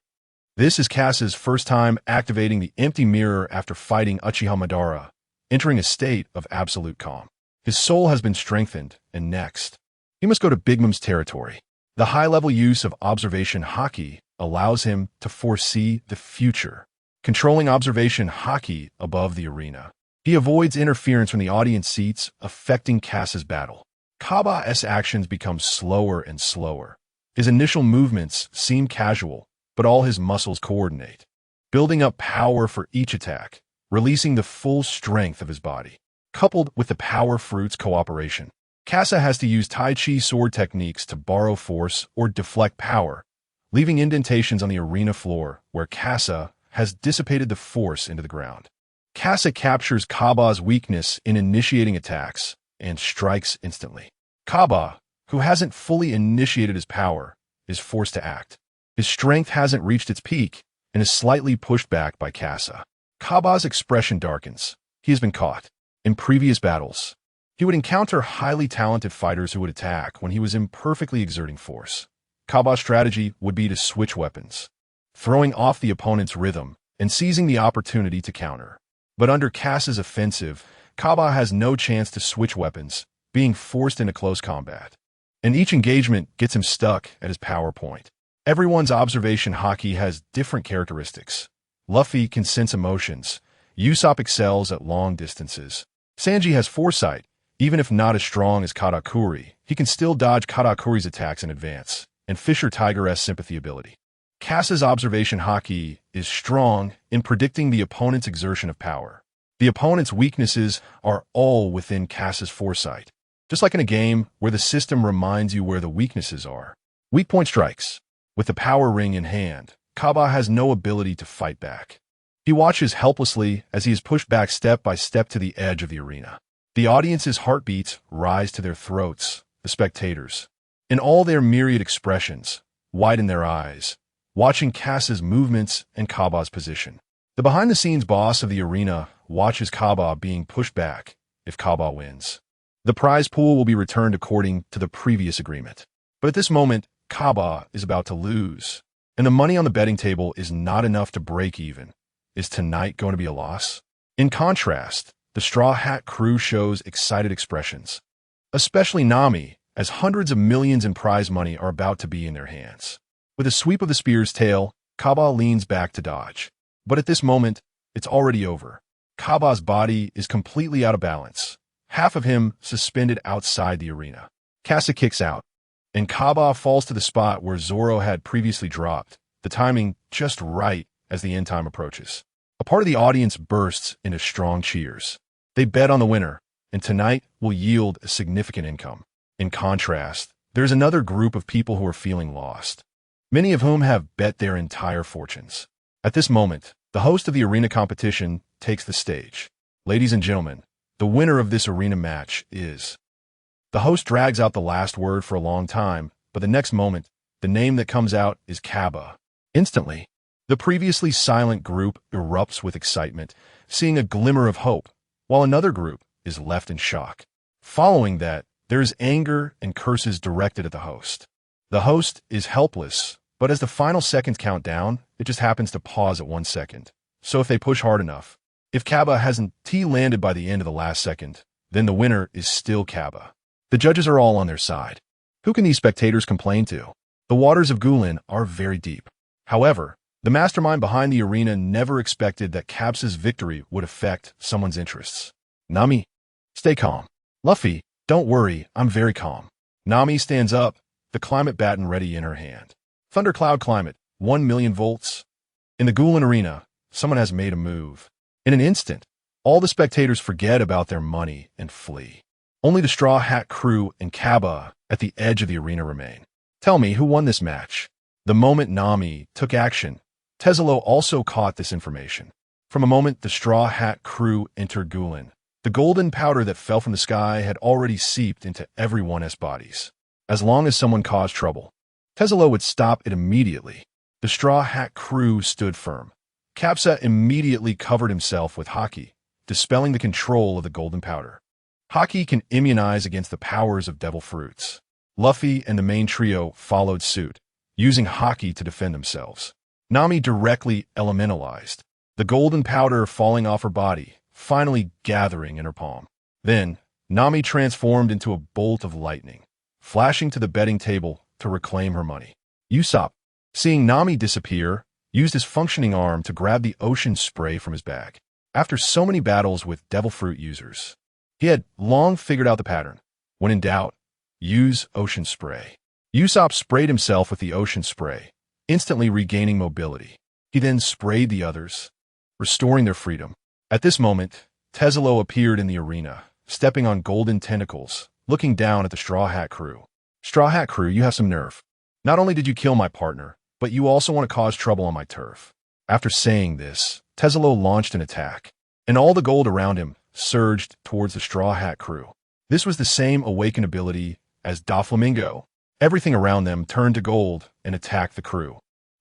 Speaker 1: This is Kassa's first time activating the empty mirror after fighting Uchiha Madara, entering a state of absolute calm. His soul has been strengthened, and next, he must go to Big Mom's territory. The high-level use of observation haki allows him to foresee the future, controlling observation haki above the arena. He avoids interference from the audience seats, affecting Kassa's battle. Kaba's actions become slower and slower. His initial movements seem casual, but all his muscles coordinate, building up power for each attack, releasing the full strength of his body. Coupled with the power fruit's cooperation, Kassa has to use Tai Chi sword techniques to borrow force or deflect power, leaving indentations on the arena floor where Kassa has dissipated the force into the ground. Kassa captures Kaba's weakness in initiating attacks and strikes instantly. Kaba, who hasn't fully initiated his power, is forced to act. His strength hasn't reached its peak and is slightly pushed back by Kassa. Kaba's expression darkens. He has been caught. In previous battles, he would encounter highly talented fighters who would attack when he was imperfectly exerting force. Kaba's strategy would be to switch weapons, throwing off the opponent's rhythm and seizing the opportunity to counter. But under Kassa's offensive, Kaba has no chance to switch weapons, being forced into close combat. And each engagement gets him stuck at his power point. Everyone's observation haki has different characteristics. Luffy can sense emotions. Usopp excels at long distances. Sanji has foresight. Even if not as strong as Katakuri, he can still dodge Katakuri's attacks in advance, and Fisher Tiger's sympathy ability. Kassa's observation haki is strong in predicting the opponent's exertion of power. The opponent's weaknesses are all within Kassa's foresight, just like in a game where the system reminds you where the weaknesses are. Weak point strikes. With the power ring in hand, Kaba has no ability to fight back. He watches helplessly as he is pushed back step by step to the edge of the arena. The audience's heartbeats rise to their throats, the spectators, in all their myriad expressions, widen their eyes, watching Kassa's movements and Kaba's position. The behind-the-scenes boss of the arena watches Kaba being pushed back if Kaba wins. The prize pool will be returned according to the previous agreement. But at this moment, Kaba is about to lose, and the money on the betting table is not enough to break even. Is tonight going to be a loss? In contrast, the Straw Hat crew shows excited expressions, especially Nami, as hundreds of millions in prize money are about to be in their hands. With a sweep of the spear's tail, Kaba leans back to dodge. But at this moment, it's already over. Kaba's body is completely out of balance, half of him suspended outside the arena. Kassa kicks out, and Kaba falls to the spot where Zoro had previously dropped, the timing just right as the end time approaches. A part of the audience bursts into strong cheers. They bet on the winner, and tonight will yield a significant income. In contrast, there's another group of people who are feeling lost, many of whom have bet their entire fortunes. At this moment, the host of the arena competition takes the stage. Ladies and gentlemen, the winner of this arena match is... The host drags out the last word for a long time, but the next moment, the name that comes out is Kaba. Instantly, the previously silent group erupts with excitement, seeing a glimmer of hope, while another group is left in shock. Following that, there is anger and curses directed at the host. The host is helpless, but as the final seconds count down, it just happens to pause at 1 second. So if they push hard enough, if Kaba hasn't landed by the end of the last second, then the winner is still Kaba. The judges are all on their side. Who can these spectators complain to? The waters of Gulen are very deep. However, the mastermind behind the arena never expected that Kabsa's victory would affect someone's interests. Nami, stay calm. Luffy, don't worry, I'm very calm. Nami stands up, the climate baton ready in her hand. Thundercloud climate, 1 million volts. In the Gulen arena, someone has made a move. In an instant, all the spectators forget about their money and flee. Only the Straw Hat crew and Kaba at the edge of the arena remain. Tell me, who won this match? The moment Nami took action, Tezzalo also caught this information. From a moment the Straw Hat crew entered Gulen, the golden powder that fell from the sky had already seeped into everyone's bodies. As long as someone caused trouble, Tezzalo would stop it immediately. The Straw Hat crew stood firm. Capsa immediately covered himself with Haki, dispelling the control of the golden powder. Haki can immunize against the powers of devil fruits. Luffy and the main trio followed suit, using Haki to defend themselves. Nami directly elementalized, the golden powder falling off her body, finally gathering in her palm. Then, Nami transformed into a bolt of lightning, flashing to the betting table to reclaim her money. Usopp, seeing Nami disappear, used his functioning arm to grab the ocean spray from his bag. After so many battles with devil fruit users, he had long figured out the pattern. When in doubt, use ocean spray. Usopp sprayed himself with the ocean spray, instantly regaining mobility. He then sprayed the others, restoring their freedom. At this moment, Tezzalo appeared in the arena, stepping on golden tentacles, looking down at the Straw Hat crew. Straw Hat crew, you have some nerve. Not only did you kill my partner, but you also want to cause trouble on my turf. After saying this, Tezzalo launched an attack, and all the gold around him surged towards the Straw Hat crew. This was the same awakened ability as Doflamingo. Everything around them turned to gold and attacked the crew.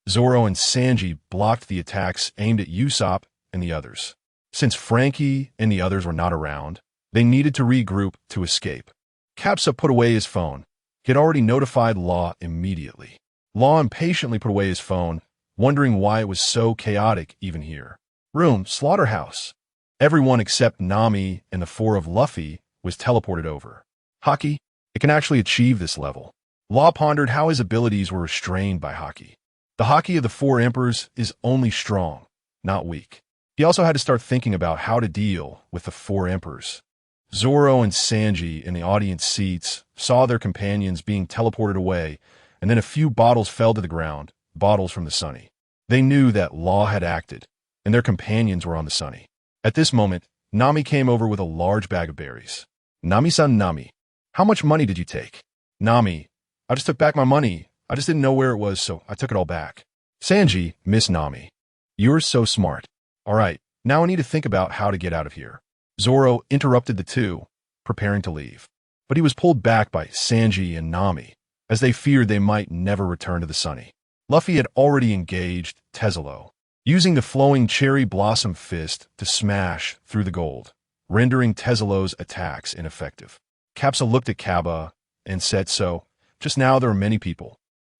Speaker 1: Zoro and Sanji blocked the attacks aimed at Usopp and the others. Since Frankie and the others were not around, they needed to regroup to escape. Capsa put away his phone. He had already notified Law immediately. Law impatiently put away his phone, wondering why it was so chaotic even here. Room, slaughterhouse. Everyone except Nami and the four of Luffy was teleported over. Haki, it can actually achieve this level. Law pondered how his abilities were restrained by Haki. The Haki of the four emperors is only strong, not weak. He also had to start thinking about how to deal with the four emperors. Zoro and Sanji in the audience seats saw their companions being teleported away, and then a few bottles fell to the ground, bottles from the Sunny. They knew that Law had acted, and their companions were on the Sunny. At this moment, Nami came over with a large bag of berries. Nami-san, Nami, how much money did you take? Nami, I just took back my money. I just didn't know where it was, so I took it all back. Sanji, Miss Nami, you're so smart. All right, now I need to think about how to get out of here. Zoro interrupted the two, preparing to leave. But he was pulled back by Sanji and Nami, as they feared they might never return to the Sunny. Luffy had already engaged Tezzalo, using the flowing cherry blossom fist to smash through the gold, rendering Tezzalo's attacks ineffective. Capsa looked at Kaba and said, so, just now there are many people.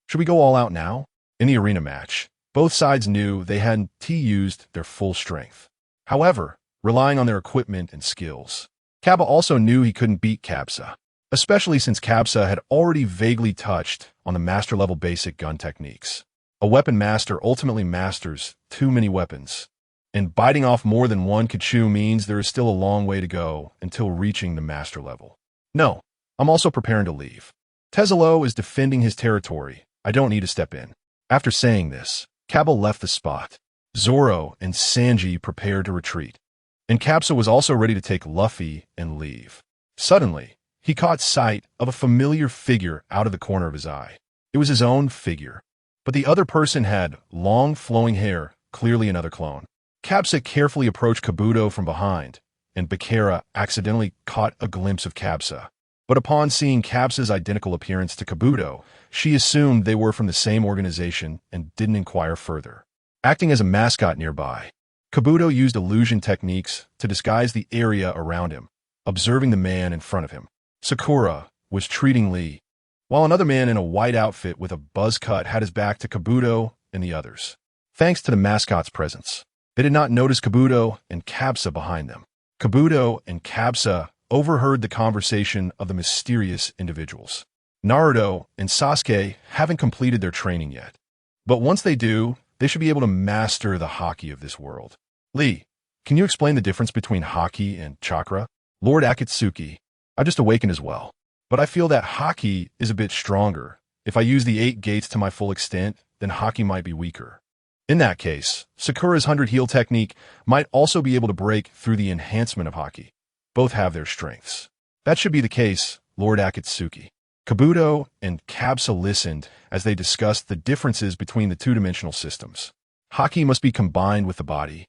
Speaker 1: Should we go all out now? In the arena match, both sides knew they hadn't used their full strength. However, relying on their equipment and skills, Kaba also knew he couldn't beat Capsa, especially since Capsa had already vaguely touched on the master-level basic gun techniques. A weapon master ultimately masters too many weapons, and biting off more than one Kachu means there is still a long way to go until reaching the master level. No, I'm also preparing to leave. Tezzalo is defending his territory. I don't need to step in. After saying this, Kaba left the spot. Zoro and Sanji prepared to retreat, and Capsa was also ready to take Luffy and leave. Suddenly, he caught sight of a familiar figure out of the corner of his eye. It was his own figure, but the other person had long flowing hair, clearly another clone. Capsa carefully approached Kabuto from behind, and Bakera accidentally caught a glimpse of Capsa. But upon seeing Capsa's identical appearance to Kabuto, she assumed they were from the same organization and didn't inquire further. Acting as a mascot nearby, Kabuto used illusion techniques to disguise the area around him, observing the man in front of him. Sakura was treating Lee, while another man in a white outfit with a buzz cut had his back to Kabuto and the others. Thanks to the mascot's presence, they did not notice Kabuto and Capsa behind them. Kabuto and Capsa overheard the conversation of the mysterious individuals. Naruto and Sasuke haven't completed their training yet, but once they do, they should be able to master the Haki of this world. Lee, can you explain the difference between Haki and Chakra? Lord Akatsuki, I just awakened as well, but I feel that Haki is a bit stronger, If I use the 8 gates to my full extent, then Haki might be weaker. In that case, Sakura's 100 heal technique might also be able to break through the enhancement of Haki. Both have their strengths. That should be the case, Lord Akatsuki. Kabuto and Kabsa listened as they discussed the differences between the two-dimensional systems. Haki must be combined with the body,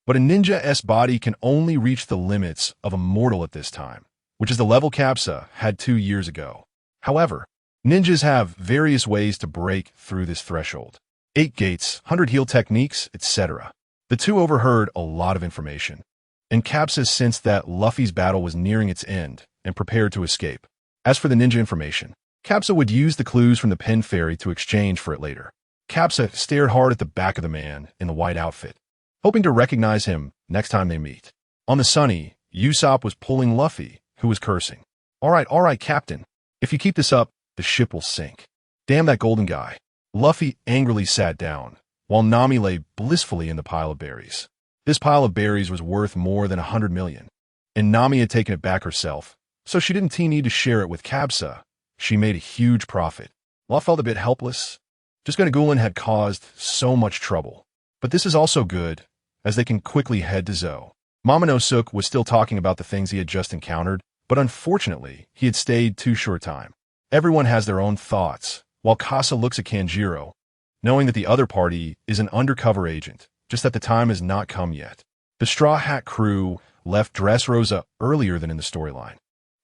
Speaker 1: but a ninja's body can only reach the limits of a mortal at this time, which is the level Kabsa had 2 years ago. However, ninjas have various ways to break through this threshold. 8 gates, 100 heal techniques, etc. The two overheard a lot of information, and Kabsa sensed that Luffy's battle was nearing its end and prepared to escape. As for the ninja information, Kabsa would use the clues from the pen fairy to exchange for it later. Kabsa stared hard at the back of the man in the white outfit, hoping to recognize him next time they meet. On the Sunny, Usopp was pulling Luffy, who was cursing. All right, Captain. If you keep this up, the ship will sink. Damn that golden guy. Luffy angrily sat down, while Nami lay blissfully in the pile of berries. This pile of berries was worth more than 100 million, and Nami had taken it back herself, so she didn't need to share it with Kabsa. She made a huge profit. Law felt a bit helpless. Just Gunagulin had caused so much trouble. But this is also good, as they can quickly head to Zou. Momonosuke was still talking about the things he had just encountered, but unfortunately, he had stayed too short time. Everyone has their own thoughts, while Kasa looks at Kanjiro, knowing that the other party is an undercover agent, just that the time has not come yet. The Straw Hat crew left Dressrosa earlier than in the storyline.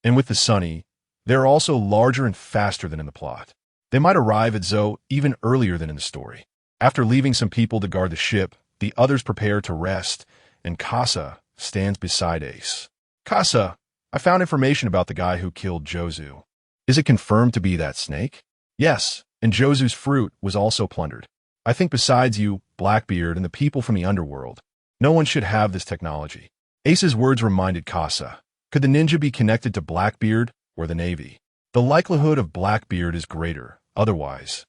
Speaker 1: And with the Sunny, they're also larger and faster than in the plot. They might arrive at Zou even earlier than in the story. After leaving some people to guard the ship, the others prepare to rest, and Kasa stands beside Ace. Kasa, I found information about the guy who killed Jozu. Is it confirmed to be that snake? Yes, and Jozu's fruit was also plundered. I think besides you, Blackbeard, and the people from the underworld, no one should have this technology. Ace's words reminded Kasa. Could the ninja be connected to Blackbeard or the Navy? The likelihood of Blackbeard is greater, otherwise.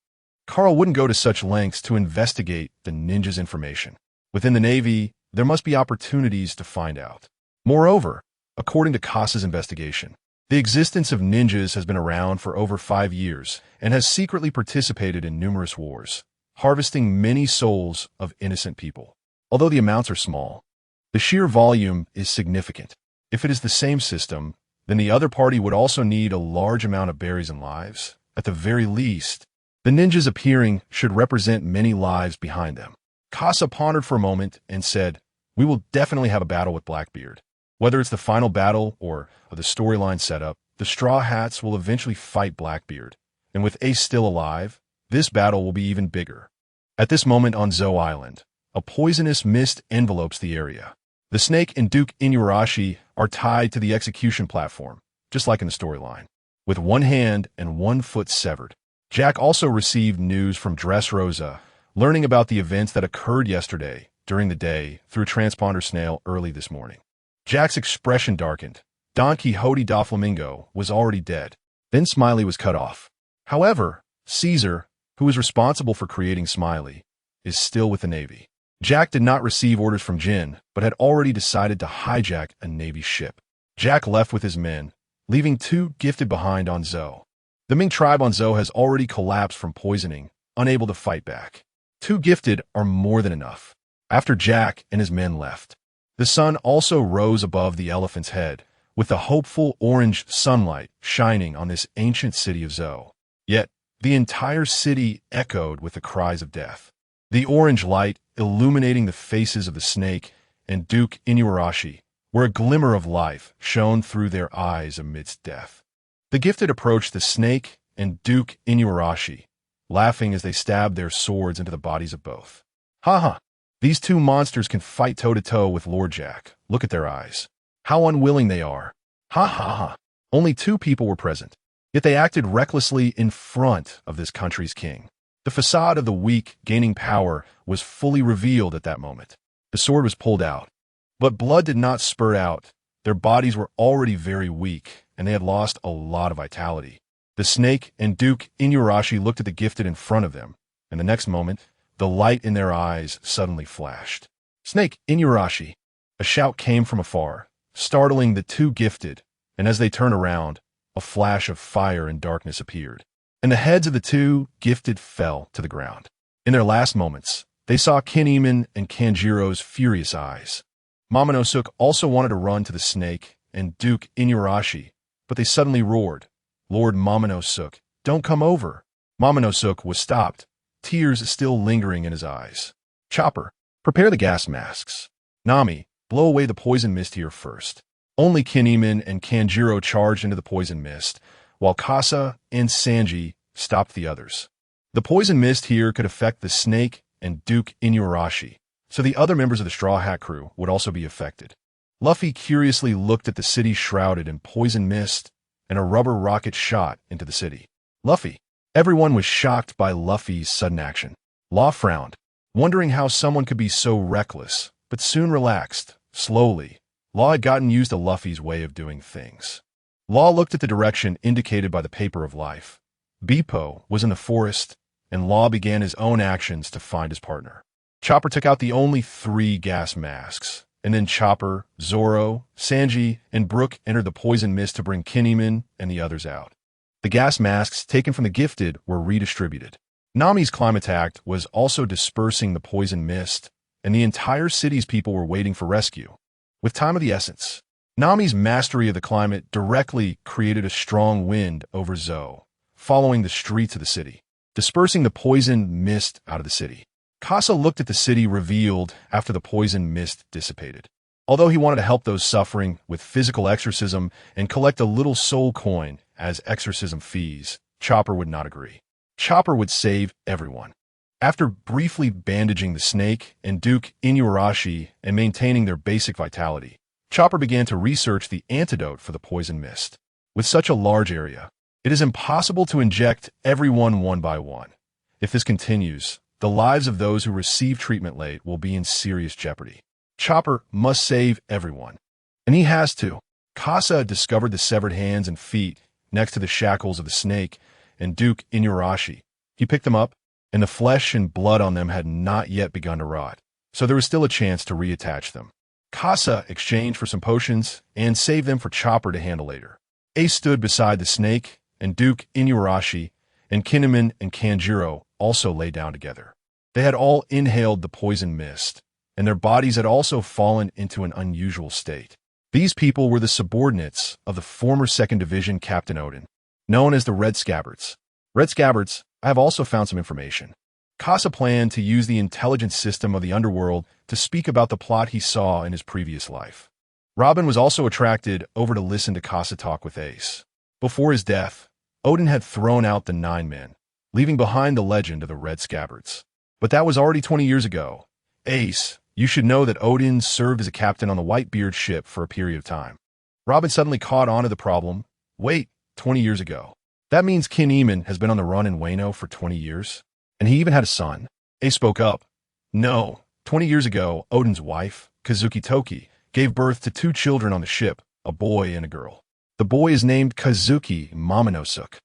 Speaker 1: Carl wouldn't go to such lengths to investigate the ninja's information. Within the Navy, there must be opportunities to find out. Moreover, according to Kasa's investigation, the existence of ninjas has been around for over 5 years and has secretly participated in numerous wars, harvesting many souls of innocent people. Although the amounts are small, the sheer volume is significant. If it is the same system, then the other party would also need a large amount of berries and lives. At the very least, the ninjas appearing should represent many lives behind them. Kasa pondered for a moment and said, we will definitely have a battle with Blackbeard. Whether it's the final battle or the storyline setup, the Straw Hats will eventually fight Blackbeard. And with Ace still alive, this battle will be even bigger. At this moment on Zou Island, a poisonous mist envelopes the area. The snake and Duke Inuarashi are tied to the execution platform, just like in the storyline, with one hand and one foot severed. Jack also received news from Dressrosa, learning about the events that occurred yesterday during the day through a transponder snail early this morning. Jack's expression darkened. Don Quixote Doflamingo was already dead. Then Smiley was cut off. However, Caesar, who was responsible for creating Smiley, is still with the Navy. Jack did not receive orders from Jin, but had already decided to hijack a Navy ship. Jack left with his men, leaving 2 gifted behind on Zou. The Ming tribe on Zou has already collapsed from poisoning, unable to fight back. 2 gifted are more than enough. After Jack and his men left, the sun also rose above the elephant's head, with the hopeful orange sunlight shining on this ancient city of Zou. Yet, the entire city echoed with the cries of death. The orange light illuminating the faces of the snake and Duke Inuarashi, where a glimmer of life shone through their eyes amidst death. The gifted approached the snake and Duke Inuarashi, laughing as they stabbed their swords into the bodies of both. Ha! These 2 monsters can fight toe-to-toe with Lord Jack. Look at their eyes. How unwilling they are. Ha! Only 2 people were present, yet they acted recklessly in front of this country's king. The facade of the weak gaining power was fully revealed at that moment. The sword was pulled out, but blood did not spurt out. Their bodies were already very weak, and they had lost a lot of vitality. The snake and Duke Inuarashi looked at the gifted in front of them, and the next moment, the light in their eyes suddenly flashed. Snake Inuarashi! A shout came from afar, startling the 2 gifted, and as they turned around, a flash of fire and darkness appeared. and the heads of the two gifted fell to the ground. In their last moments, they saw Kinemon and Kanjiro's furious eyes. Momonosuke also wanted to run to the snake and Duke Inuarashi, but they suddenly roared, "Lord Momonosuke, don't come over." Momonosuke was stopped, tears still lingering in his eyes. "Chopper, prepare the gas masks. Nami, blow away the poison mist here first." Only Kinemon and Kanjiro charged into the poison mist, while Kasa and Sanji stopped the others. The poison mist here could affect the snake and Duke Inuarashi, so the other members of the Straw Hat crew would also be affected. Luffy curiously looked at the city shrouded in poison mist, and a rubber rocket shot into the city. Luffy. Everyone was shocked by Luffy's sudden action. Law frowned, wondering how someone could be so reckless, but soon relaxed. Slowly, Law had gotten used to Luffy's way of doing things. Law looked at the direction indicated by the paper of life. Bepo was in the forest, and Law began his own actions to find his partner. Chopper took out the only 3 gas masks, and then Chopper, Zoro, Sanji, and Brook entered the poison mist to bring Kinemon and the others out. The gas masks taken from the gifted were redistributed. Nami's climate act was also dispersing the poison mist, and the entire city's people were waiting for rescue. With time of the essence, Nami's mastery of the climate directly created a strong wind over Zou, following the streets of the city, dispersing the poison mist out of the city. Kasa looked at the city revealed after the poison mist dissipated. Although he wanted to help those suffering with physical exorcism and collect a little soul coin as exorcism fees, Chopper would not agree. Chopper would save everyone. After briefly bandaging the snake and Duke Inuarashi and maintaining their basic vitality, Chopper began to research the antidote for the poison mist. With such a large area, it is impossible to inject everyone one by one. If this continues, the lives of those who receive treatment late will be in serious jeopardy. Chopper must save everyone. And he has to. Kasa discovered the severed hands and feet next to the shackles of the snake and Duke Inuarashi. He picked them up, and the flesh and blood on them had not yet begun to rot, so there was still a chance to reattach them. Kasa exchanged for some potions and saved them for Chopper to handle later. Ace stood beside the snake, and Duke Inuarashi and Kinemon and Kanjiro also lay down together. They had all inhaled the poison mist, and their bodies had also fallen into an unusual state. These people were the subordinates of the former 2nd Division Captain Odin, known as the Red Scabbards. Red Scabbards, I have also found some information. Kasa planned to use the intelligence system of the underworld to speak about the plot he saw in his previous life. Robin was also attracted over to listen to Kasa talk with Ace. Before his death, Odin had thrown out the 9 men, leaving behind the legend of the Red Scabbards. But that was already 20 years ago. Ace, you should know that Odin served as a captain on the Whitebeard ship for a period of time. Robin suddenly caught on to the problem. Wait, 20 years ago. That means Kinemon has been on the run in Wano for 20 years? And he even had a son. Ace spoke up. No, 20 years ago, Odin's wife, Kazuki Toki, gave birth to 2 children on the ship, a boy and a girl. The boy is named Kazuki Momonosuke.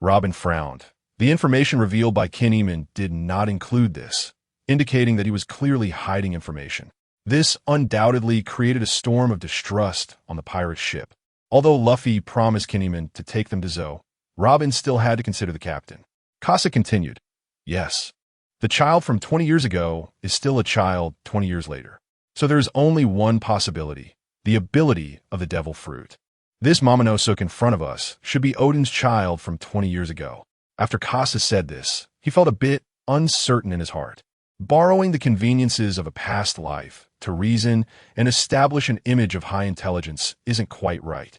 Speaker 1: Robin frowned. The information revealed by Kinemon did not include this, indicating that he was clearly hiding information. This undoubtedly created a storm of distrust on the pirate ship. Although Luffy promised Kinemon to take them to Zou, Robin still had to consider the captain. Kasa continued. Yes, the child from 20 years ago is still a child 20 years later. So there is only one possibility, the ability of the devil fruit. This Momonosuke in front of us should be Odin's child from 20 years ago. After Kasa said this, he felt a bit uncertain in his heart. Borrowing the conveniences of a past life to reason and establish an image of high intelligence isn't quite right.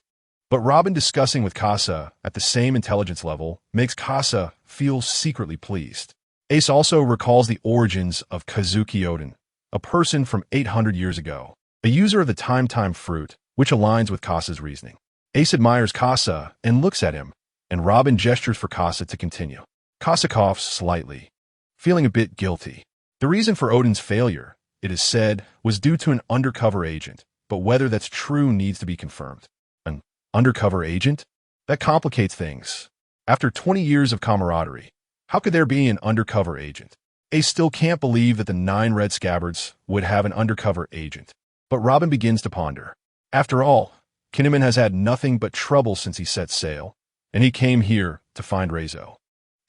Speaker 1: But Robin discussing with Kasa at the same intelligence level makes Kasa feel secretly pleased. Ace also recalls the origins of Kazuki Odin, a person from 800 years ago, a user of the Time fruit, which aligns with Kasa's reasoning. Ace admires Kasa and looks at him, and Robin gestures for Kasa to continue. Kasa coughs slightly, feeling a bit guilty. The reason for Odin's failure, it is said, was due to an undercover agent, but whether that's true needs to be confirmed. An undercover agent? That complicates things. After 20 years of camaraderie, how could there be an undercover agent? Ace still can't believe that the 9 Red Scabbards would have an undercover agent. But Robin begins to ponder. After all, Kinemon has had nothing but trouble since he set sail, and he came here to find Reizo.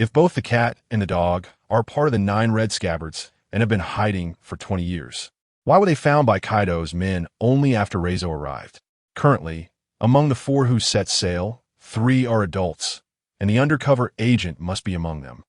Speaker 1: If both the cat and the dog are part of the 9 red scabbards and have been hiding for 20 years, why were they found by Kaido's men only after Reizo arrived? Currently, among the 4 who set sail, 3 are adults, and the undercover agent must be among them,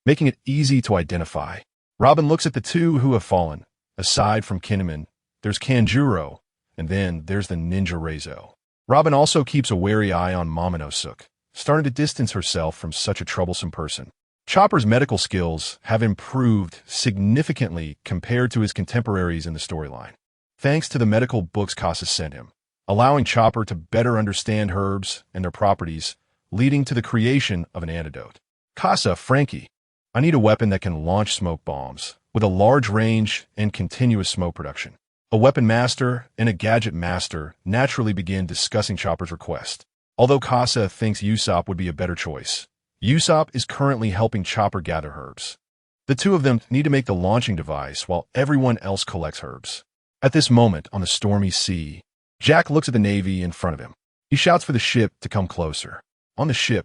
Speaker 1: making it easy to identify. Robin looks at the 2 who have fallen. Aside from Kinemon, there's Kanjuro, and then there's the ninja Reizo. Robin also keeps a wary eye on Momonosuke, starting to distance herself from such a troublesome person. Chopper's medical skills have improved significantly compared to his contemporaries in the storyline, thanks to the medical books Casa sent him, allowing Chopper to better understand herbs and their properties, leading to the creation of an antidote. Casa, Frankie, I need a weapon that can launch smoke bombs, with a large range and continuous smoke production. A weapon master and a gadget master naturally begin discussing Chopper's request. Although Casa thinks Usopp would be a better choice, Usopp is currently helping Chopper gather herbs. The 2 of them need to make the launching device while everyone else collects herbs. At this moment on the stormy sea, Jack looks at the Navy in front of him. He shouts for the ship to come closer. On the ship,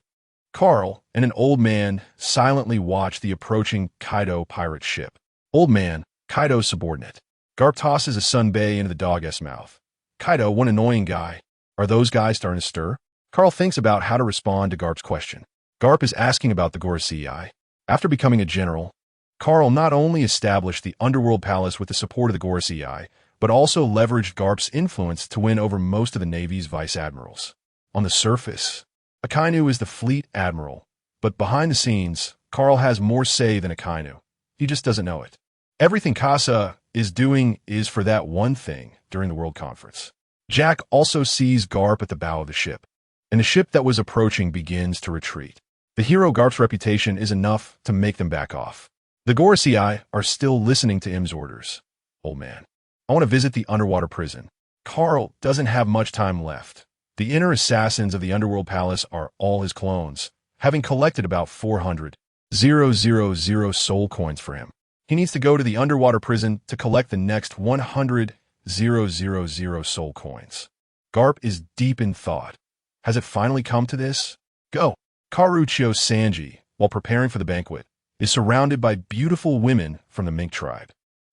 Speaker 1: Carl and an old man silently watch the approaching Kaido pirate ship. Old man, Kaido's subordinate. Garp tosses a sunbae into the dog's mouth. Kaido, one annoying guy. Are those guys starting to stir? Carl thinks about how to respond to Garp's question. Garp is asking about the Gorosei. After becoming a general, Carl not only established the Underworld Palace with the support of the Gorosei, but also leveraged Garp's influence to win over most of the Navy's vice admirals. On the surface, Akainu is the fleet admiral, but behind the scenes, Carl has more say than Akainu. He just doesn't know it. Everything Casa is doing is for that one thing during the World Conference. Jack also sees Garp at the bow of the ship, and the ship that was approaching begins to retreat. The hero Garp's reputation is enough to make them back off. The Gorosei are still listening to Im's orders. Old man, I want to visit the underwater prison. Carl doesn't have much time left. The inner assassins of the Underworld Palace are all his clones, having collected about 400,000 soul coins for him. He needs to go to the underwater prison to collect the next 100,000 soul coins. Garp is deep in thought. Has it finally come to this? Go! Karuchio Sanji, while preparing for the banquet, is surrounded by beautiful women from the mink tribe.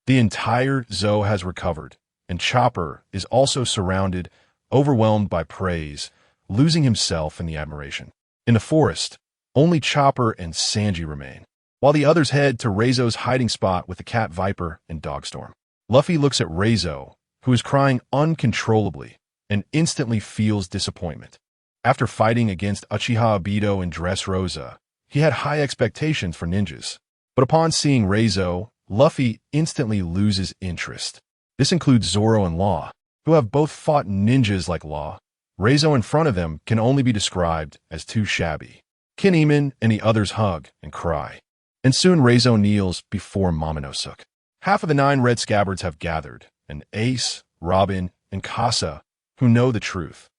Speaker 1: The entire zoo has recovered, and Chopper is also surrounded, overwhelmed by praise, losing himself in the admiration. In the forest, only Chopper and Sanji remain, while the others head to Reizo's hiding spot with the cat Viper and Dogstorm. Luffy looks at Reizo, who is crying uncontrollably, and instantly feels disappointment. After fighting against Uchiha Obito and Dressrosa, he had high expectations for ninjas. But upon seeing Reizo, Luffy instantly loses interest. This includes Zoro and Law, who have both fought ninjas like Law. Reizo in front of them can only be described as too shabby. Kinemon and the others hug and cry. And soon Reizo kneels before Momonosuke. Half of the 9 red scabbards have gathered, and Ace, Robin, and Casa, who know the truth,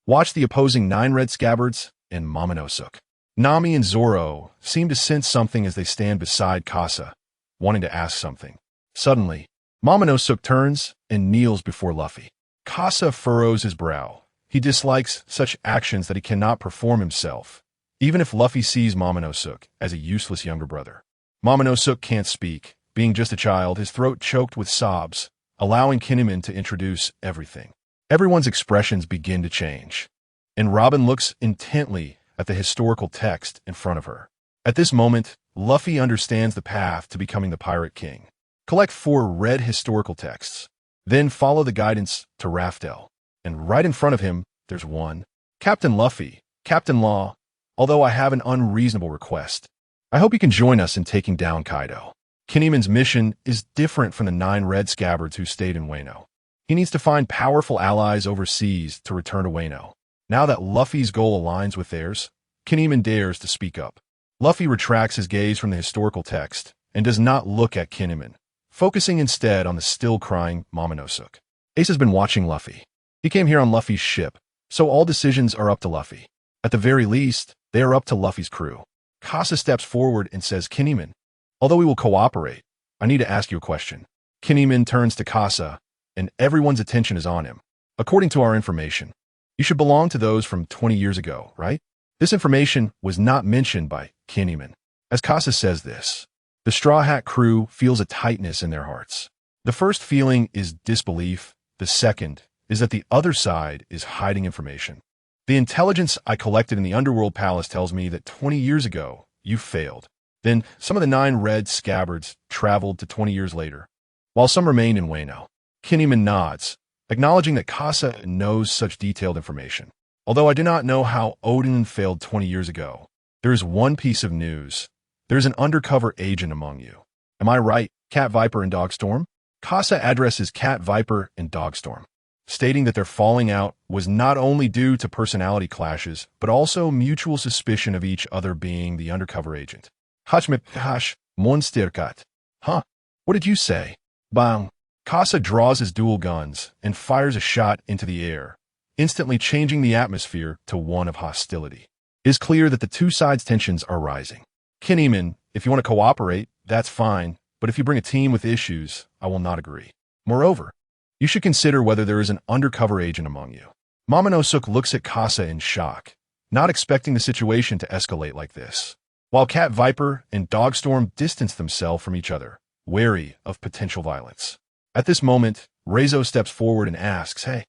Speaker 1: watch the opposing 9 red scabbards and Momonosuke. Nami and Zoro seem to sense something as they stand beside Casa, wanting to ask something. Suddenly, Momonosuke turns and kneels before Luffy. Casa furrows his brow. He dislikes such actions that he cannot perform himself, even if Luffy sees Momonosuke as a useless younger brother. Momonosuke can't speak. Being just a child, his throat choked with sobs, allowing Kinemon to introduce everything. Everyone's expressions begin to change, and Robin looks intently at the historical text in front of her. At this moment, Luffy understands the path to becoming the Pirate King. Collect 4 red historical texts, then follow the guidance to Raftel. And right in front of him, there's one. Captain Luffy, Captain Law, although I have an unreasonable request. I hope you can join us in taking down Kaido. Kinemon's mission is different from the 9 red scabbards who stayed in Wano. He needs to find powerful allies overseas to return to Wano. Now that Luffy's goal aligns with theirs, Kinemon dares to speak up. Luffy retracts his gaze from the historical text and does not look at Kinemon, focusing instead on the still-crying Momonosuke. Ace has been watching Luffy. He came here on Luffy's ship, so all decisions are up to Luffy. At the very least, they are up to Luffy's crew. Casa steps forward and says, Kinemon, although we will cooperate, I need to ask you a question. Kinemon turns to Casa, and everyone's attention is on him. According to our information, you should belong to those from 20 years ago, right? This information was not mentioned by Kinemon. As Casa says this, the Straw Hat crew feels a tightness in their hearts. The first feeling is disbelief. The second is that the other side is hiding information. The intelligence I collected in the Underworld Palace tells me that 20 years ago, you failed. Then some of the 9 red scabbards traveled to 20 years later, while some remained in Wano. Kinneyman nods, acknowledging that Casa knows such detailed information. Although I do not know how Odin failed 20 years ago, there is one piece of news. There is an undercover agent among you. Am I right, Cat Viper and Dogstorm? Casa addresses Cat Viper and Dogstorm, stating that their falling out was not only due to personality clashes, but also mutual suspicion of each other being the undercover agent. Hachmiphash Monsterkat. Huh? What did you say? Bang. Casa draws his dual guns and fires a shot into the air, instantly changing the atmosphere to one of hostility. It is clear that the two sides' tensions are rising. Kinneyman, if you want to cooperate, that's fine, but if you bring a team with issues, I will not agree. Moreover, you should consider whether there is an undercover agent among you. Momonosuke looks at Casa in shock, not expecting the situation to escalate like this, while Cat Viper and Dogstorm distance themselves from each other, wary of potential violence. At this moment, Reizo steps forward and asks, "Hey,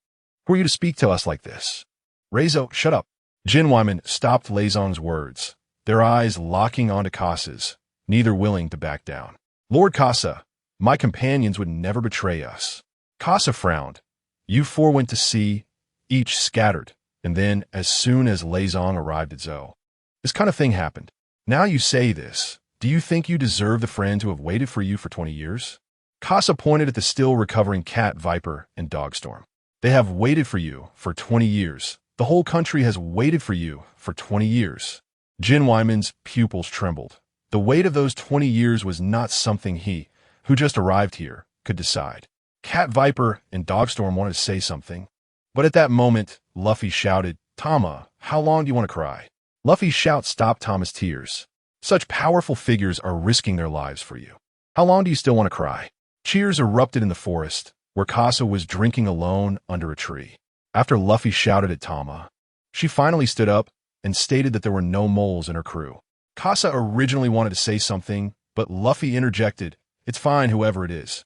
Speaker 1: who are you to speak to us like this?" "Reizo, shut up." Jinwaiman stopped Leizong's words, their eyes locking onto Casa's, neither willing to back down. "Lord Casa, my companions would never betray us." Casa frowned. "You 4 went to sea, each scattered, and then, as soon as Leizong arrived at Zou, this kind of thing happened. Now you say this. Do you think you deserve the friends who have waited for you for 20 years? Casa pointed at the still recovering Cat Viper and Dogstorm. "They have waited for you for 20 years. The whole country has waited for you for 20 years. Jinwaiman's pupils trembled. The weight of those 20 years was not something he, who just arrived here, could decide. Cat Viper and Dogstorm wanted to say something, but at that moment, Luffy shouted, "Tama, how long do you want to cry?" Luffy's shout stopped Tama's tears. Such powerful figures are risking their lives for you. How long do you still want to cry? Cheers erupted in the forest, where Casa was drinking alone under a tree. After Luffy shouted at Tama, she finally stood up and stated that there were no moles in her crew. Casa originally wanted to say something, but Luffy interjected, "It's fine, whoever it is.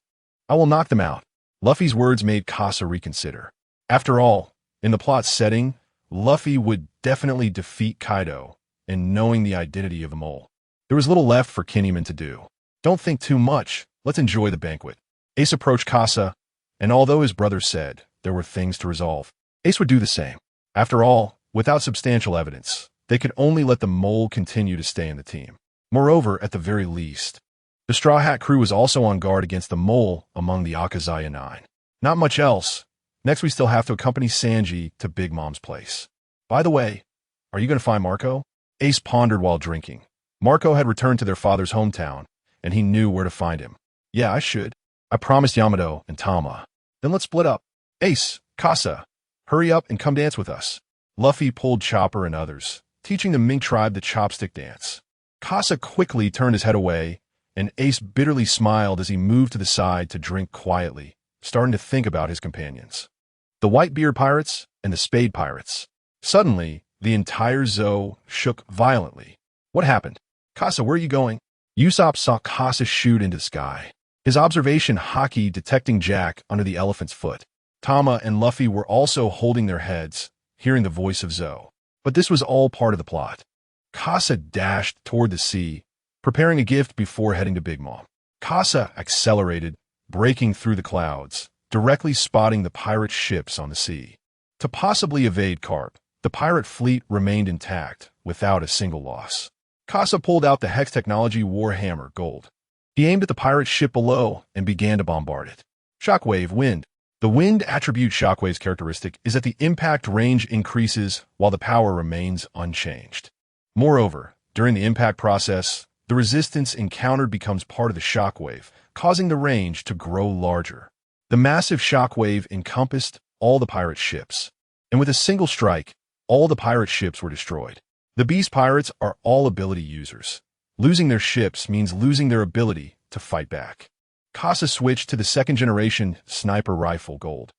Speaker 1: I will knock them out." Luffy's words made Casa reconsider. After all, in the plot setting, Luffy would definitely defeat Kaido, and knowing the identity of the mole, there was little left for Kinneyman to do. "Don't think too much. Let's enjoy the banquet." Ace approached Casa, and although his brother said there were things to resolve, Ace would do the same. After all, without substantial evidence, they could only let the mole continue to stay in the team. Moreover, at the very least, the Straw Hat crew was also on guard against the mole among the Akazaya 9. Not much else. Next, we still have to accompany Sanji to Big Mom's place. By the way, are you going to find Marco? Ace pondered while drinking. Marco had returned to their father's hometown, and he knew where to find him. "Yeah, I should. I promised Yamato and Tama. Then let's split up. Ace, Casa, hurry up and come dance with us." Luffy pulled Chopper and others, teaching the Mink tribe the chopstick dance. Casa quickly turned his head away, and Ace bitterly smiled as he moved to the side to drink quietly, starting to think about his companions. The Whitebeard pirates and the Spade pirates. Suddenly, the entire Zou shook violently. "What happened? Casa, where are you going?" Usopp saw Casa shoot into the sky, his observation Haki detecting Jack under the elephant's foot. Tama and Luffy were also holding their heads, hearing the voice of Zou. But this was all part of the plot. Casa dashed toward the sea, preparing a gift before heading to Big Mom. Casa accelerated, breaking through the clouds, directly spotting the pirate ships on the sea. To possibly evade Carp, the pirate fleet remained intact, without a single loss. Casa pulled out the Hex Technology Warhammer Gold. He aimed at the pirate ship below and began to bombard it. Shockwave Wind. The wind attribute Shockwave's characteristic is that the impact range increases while the power remains unchanged. Moreover, during the impact process, the resistance encountered becomes part of the shockwave, causing the range to grow larger. The massive shockwave encompassed all the pirate ships, and with a single strike, all the pirate ships were destroyed. The Beast Pirates are all ability users. Losing their ships means losing their ability to fight back. Casa switched to the second-generation sniper rifle Gold.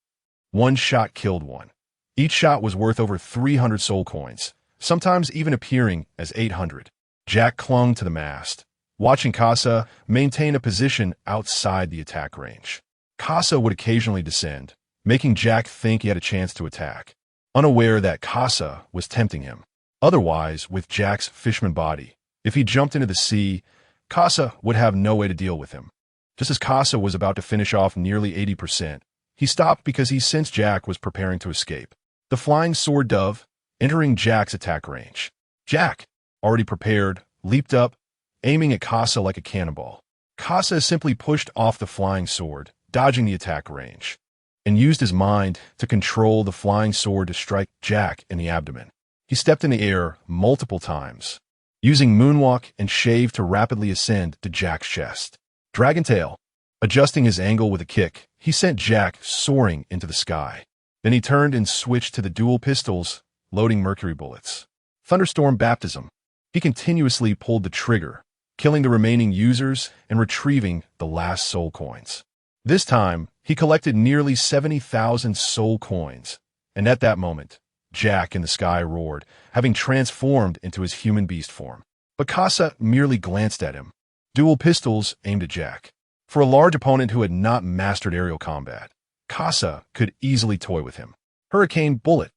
Speaker 1: One shot killed one. Each shot was worth over 300 soul coins, sometimes even appearing as 800. Jack clung to the mast, watching Casa maintain a position outside the attack range. Casa would occasionally descend, making Jack think he had a chance to attack, unaware that Casa was tempting him. Otherwise, with Jack's fisherman body, if he jumped into the sea, Casa would have no way to deal with him. Just as Casa was about to finish off nearly 80%, he stopped because he sensed Jack was preparing to escape. The flying sword dove, entering Jack's attack range. Jack, already prepared, leaped up, aiming at Casa like a cannonball. Casa simply pushed off the flying sword, dodging the attack range, and used his mind to control the flying sword to strike Jack in the abdomen. He stepped in the air multiple times, using moonwalk and shave to rapidly ascend to Jack's chest. Dragon Tail. Adjusting his angle with a kick, he sent Jack soaring into the sky. Then he turned and switched to the dual pistols, loading mercury bullets. Thunderstorm Baptism. He continuously pulled the trigger, killing the remaining users and retrieving the last soul coins. This time, he collected nearly 70,000 soul coins, and at that moment, Jack in the sky roared, having transformed into his human beast form. But Casa merely glanced at him. Dual pistols aimed at Jack. For a large opponent who had not mastered aerial combat, Casa could easily toy with him. Hurricane Bullet.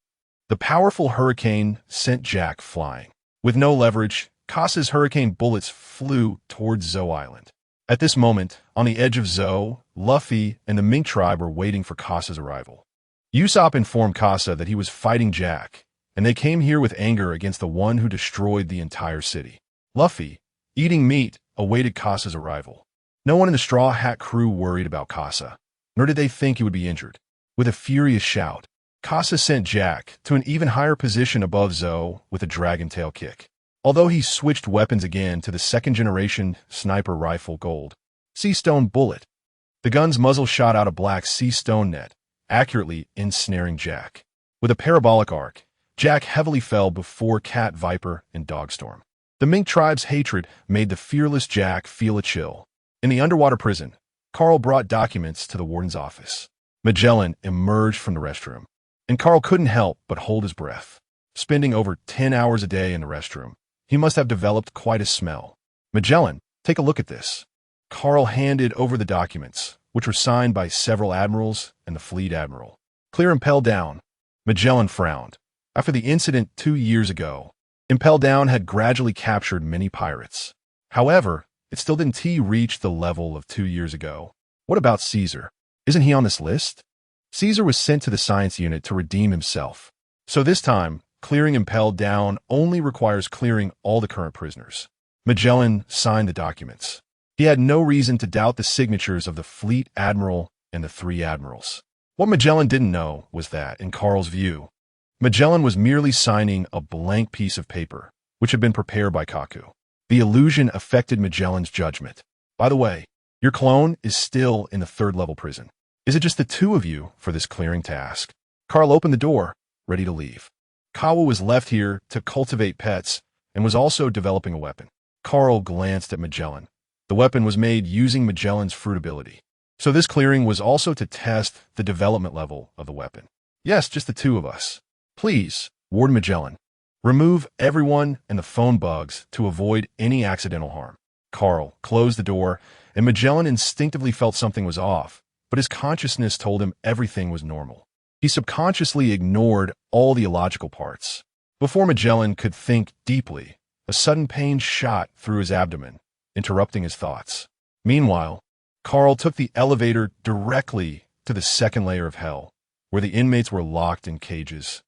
Speaker 1: The powerful hurricane sent Jack flying. With no leverage, Casa's hurricane bullets flew towards Zou Island. At this moment, on the edge of Zou, Luffy and the Mink tribe were waiting for Casa's arrival. Usopp informed Casa that he was fighting Jack, and they came here with anger against the one who destroyed the entire city. Luffy, eating meat, awaited Casa's arrival. No one in the Straw Hat crew worried about Casa, nor did they think he would be injured. With a furious shout, Casa sent Jack to an even higher position above Zou with a dragon tail kick. Although he switched weapons again to the second-generation sniper rifle Gold Sea Stone Bullet, the gun's muzzle shot out a black sea stone net, accurately ensnaring Jack. With a parabolic arc, Jack heavily fell before Cat Viper and Dogstorm. The Mink tribe's hatred made the fearless Jack feel a chill. In the underwater prison, Carl brought documents to the warden's office. Magellan emerged from the restroom, and Carl couldn't help but hold his breath. Spending over 10 hours a day in the restroom, he must have developed quite a smell. Magellan, take a look at this. Carl handed over the documents, which were signed by several admirals and the fleet admiral. Clear Impel Down. Magellan frowned. After the incident 2 years ago, Impel Down had gradually captured many pirates. However, it still didn't reach the level of 2 years ago. What about Caesar? Isn't he on this list? Caesar was sent to the science unit to redeem himself. So this time, clearing Impel Down only requires clearing all the current prisoners. Magellan signed the documents. He had no reason to doubt the signatures of the fleet admiral and the 3 admirals. What Magellan didn't know was that, in Carl's view, Magellan was merely signing a blank piece of paper, which had been prepared by Kaku. The illusion affected Magellan's judgment. By the way, your clone is still in the 3rd-level prison. Is it just the 2 of you for this clearing task? Carl opened the door, ready to leave. Kawa was left here to cultivate pets and was also developing a weapon. Carl glanced at Magellan. The weapon was made using Magellan's fruit ability. So this clearing was also to test the development level of the weapon. Yes, just the 2 of us. Please, warned Magellan. Remove everyone and the phone bugs to avoid any accidental harm. Carl closed the door, and Magellan instinctively felt something was off, but his consciousness told him everything was normal. He subconsciously ignored all the illogical parts. Before Magellan could think deeply, a sudden pain shot through his abdomen, interrupting his thoughts. Meanwhile, Carl took the elevator directly to the 2nd layer of hell, where the inmates were locked in cages.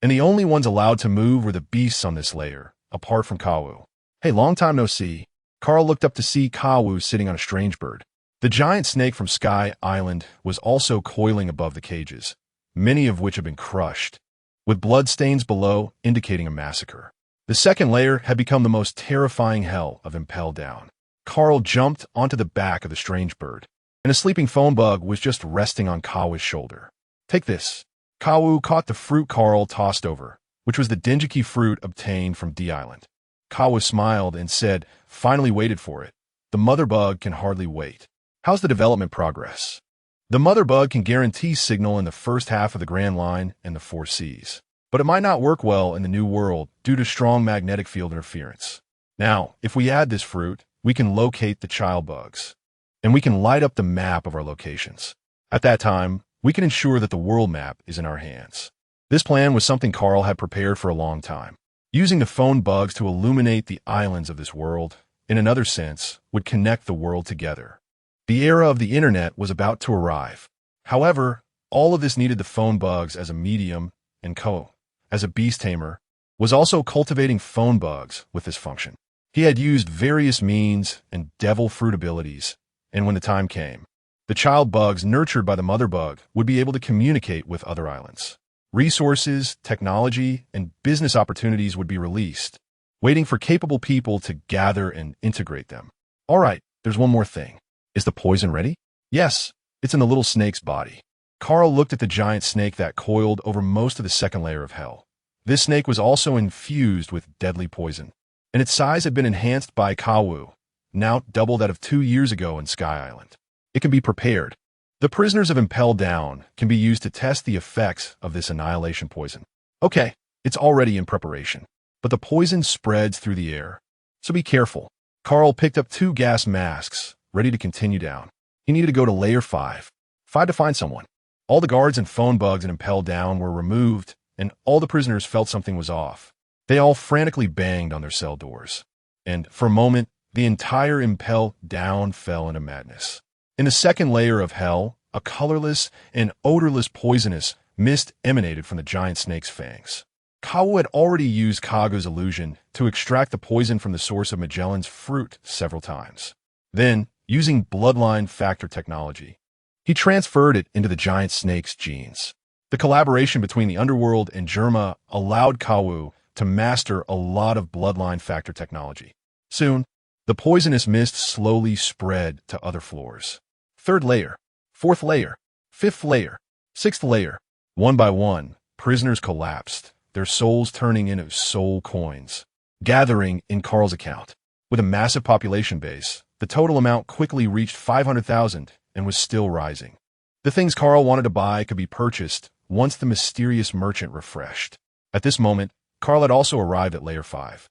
Speaker 1: And the only ones allowed to move were the beasts on this layer, apart from Kawu. Hey, long time no see. Carl looked up to see Kawu sitting on a strange bird. The giant snake from Sky Island was also coiling above the cages, many of which had been crushed, with bloodstains below indicating a massacre. The 2nd layer had become the most terrifying hell of Impel Down. Carl jumped onto the back of the strange bird, and a sleeping phone bug was just resting on Kawu's shoulder. Take this. Kawu caught the fruit Carl tossed over, which was the Dengeki fruit obtained from D Island. Kawu smiled and said, finally waited for it. The mother bug can hardly wait. How's the development progress? The mother bug can guarantee signal in the first half of the Grand Line and the 4 seas, but it might not work well in the New World due to strong magnetic field interference. Now, if we add this fruit, we can locate the child bugs, and we can light up the map of our locations. At that time, we can ensure that the world map is in our hands. This plan was something Carl had prepared for a long time. Using the phone bugs to illuminate the islands of this world, in another sense, would connect the world together. The era of the internet was about to arrive. However, all of this needed the phone bugs as a medium, and Ko, as a beast tamer, was also cultivating phone bugs with this function. He had used various means and devil fruit abilities, and when the time came, the child bugs nurtured by the mother bug would be able to communicate with other islands. Resources, technology, and business opportunities would be released, waiting for capable people to gather and integrate them. All right, there's one more thing. Is the poison ready? Yes, it's in the little snake's body. Carl looked at the giant snake that coiled over most of the second layer of hell. This snake was also infused with deadly poison, and its size had been enhanced by Kawu, now double that of 2 years ago in Sky Island. It can be prepared. The prisoners of Impel Down can be used to test the effects of this annihilation poison. Okay, it's already in preparation, but the poison spreads through the air, so be careful. Carl picked up 2 gas masks, ready to continue down. He needed to go to layer 5 to find someone. All the guards and phone bugs in Impel Down were removed, and all the prisoners felt something was off. They all frantically banged on their cell doors, and for a moment, the entire Impel Down fell into madness. In the second layer of hell, a colorless and odorless poisonous mist emanated from the giant snake's fangs. Kawu had already used Kagu's illusion to extract the poison from the source of Magellan's fruit several times. Then, using bloodline factor technology, he transferred it into the giant snake's genes. The collaboration between the underworld and Germa allowed Kawu to master a lot of bloodline factor technology. Soon, the poisonous mist slowly spread to other floors. 3rd layer, 4th layer, 5th layer, 6th layer. One by one, prisoners collapsed, their souls turning into soul coins, gathering in Carl's account. With a massive population base, the total amount quickly reached 500,000 and was still rising. The things Carl wanted to buy could be purchased once the mysterious merchant refreshed. At this moment, Carl had also arrived at layer 5.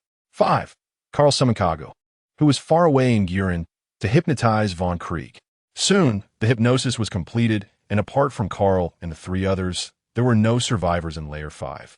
Speaker 1: Carl summoned Kago, who was far away in Guren, to hypnotize Von Krieg. Soon, the hypnosis was completed, and apart from Carl and the 3 others, there were no survivors in layer 5.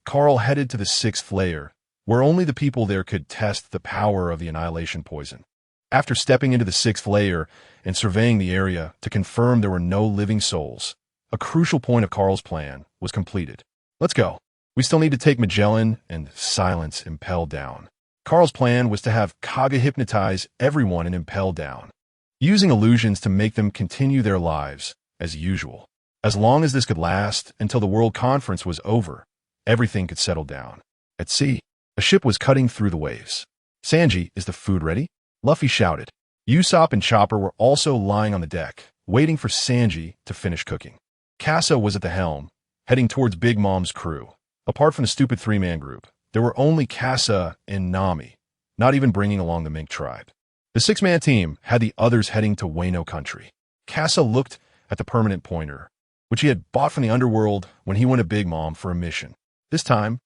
Speaker 1: Carl headed to the 6th layer, where only the people there could test the power of the annihilation poison. After stepping into the 6th layer and surveying the area to confirm there were no living souls, a crucial point of Carl's plan was completed. Let's go. We still need to take Magellan and silence Impel Down. Carl's plan was to have Kaga hypnotize everyone in Impel Down, using illusions to make them continue their lives as usual. As long as this could last until the World Conference was over, everything could settle down. At sea, a ship was cutting through the waves. Sanji, is the food ready? Luffy shouted. Usopp and Chopper were also lying on the deck, waiting for Sanji to finish cooking. Kasa was at the helm, heading towards Big Mom's crew. Apart from the stupid 3-man group, there were only Kasa and Nami, not even bringing along the Mink tribe. The 6-man team had the others heading to Wano country. Kasa looked at the permanent pointer, which he had bought from the underworld when he went to Big Mom for a mission. This time,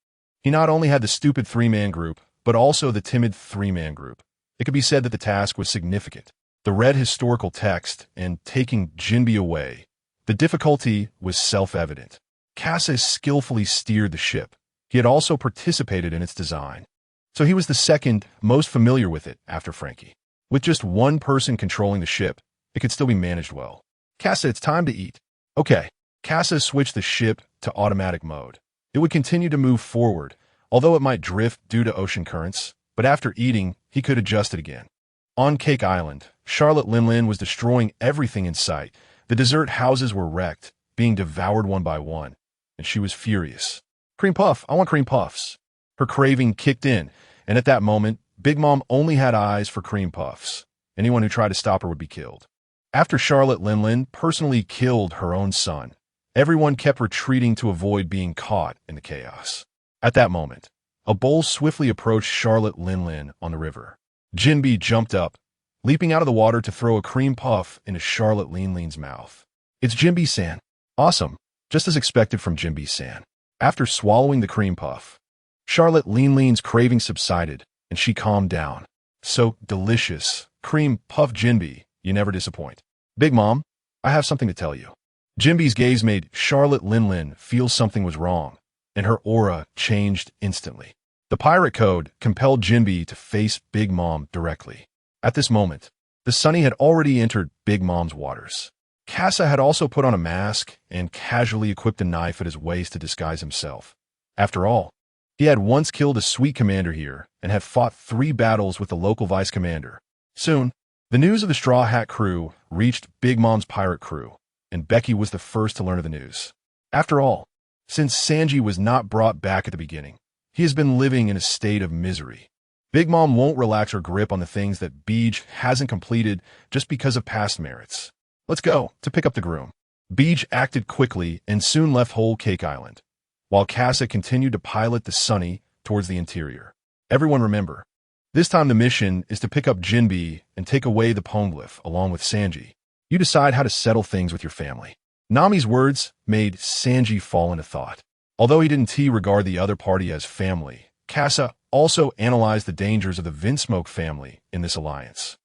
Speaker 1: he not only had the stupid 3-man group, but also the timid 3-man group. It could be said that the task was significant. The red historical text and taking Jinbe away, the difficulty was self-evident. Kasa skillfully steered the ship. He had also participated in its design, so he was the second most familiar with it after Frankie. With just one person controlling the ship, it could still be managed well. Kasa, it's time to eat. Okay. Kasa switched the ship to automatic mode. It would continue to move forward, although it might drift due to ocean currents, but after eating, he could adjust it again. On Cake Island, Charlotte Linlin was destroying everything in sight. The dessert houses were wrecked, being devoured one by one, and she was furious. Cream puff, I want cream puffs. Her craving kicked in, and at that moment, Big Mom only had eyes for cream puffs. Anyone who tried to stop her would be killed. After Charlotte Linlin personally killed her own son, everyone kept retreating to avoid being caught in the chaos. At that moment, a bull swiftly approached Charlotte Linlin on the river. Jinbe jumped up, leaping out of the water to throw a cream puff into Charlotte Linlin's mouth. It's Jinbe-san. Awesome, just as expected from Jinbe-san. After swallowing the cream puff, Charlotte Linlin's craving subsided, and she calmed down. So delicious. Cream puff Jinbe, you never disappoint. Big Mom, I have something to tell you. Jinbe's gaze made Charlotte Linlin feel something was wrong, and her aura changed instantly. The pirate code compelled Jinbe to face Big Mom directly. At this moment, the Sunny had already entered Big Mom's waters. Casa had also put on a mask and casually equipped a knife at his waist to disguise himself. After all, he had once killed a sweet commander here and had fought 3 battles with the local vice commander. Soon, the news of the Straw Hat crew reached Big Mom's pirate crew, and Becky was the first to learn of the news. After all, since Sanji was not brought back at the beginning, he has been living in a state of misery. Big Mom won't relax her grip on the things that Beej hasn't completed just because of past merits. Let's go to pick up the groom. Beej acted quickly and soon left Whole Cake Island, while Casa continued to pilot the Sunny towards the interior. Everyone remember, this time the mission is to pick up Jinbe and take away the Poneglyph along with Sanji. You decide how to settle things with your family. Nami's words made Sanji fall into thought. Although he didn't regard the other party as family, Casa also analyzed the dangers of the Vinsmoke family in this alliance.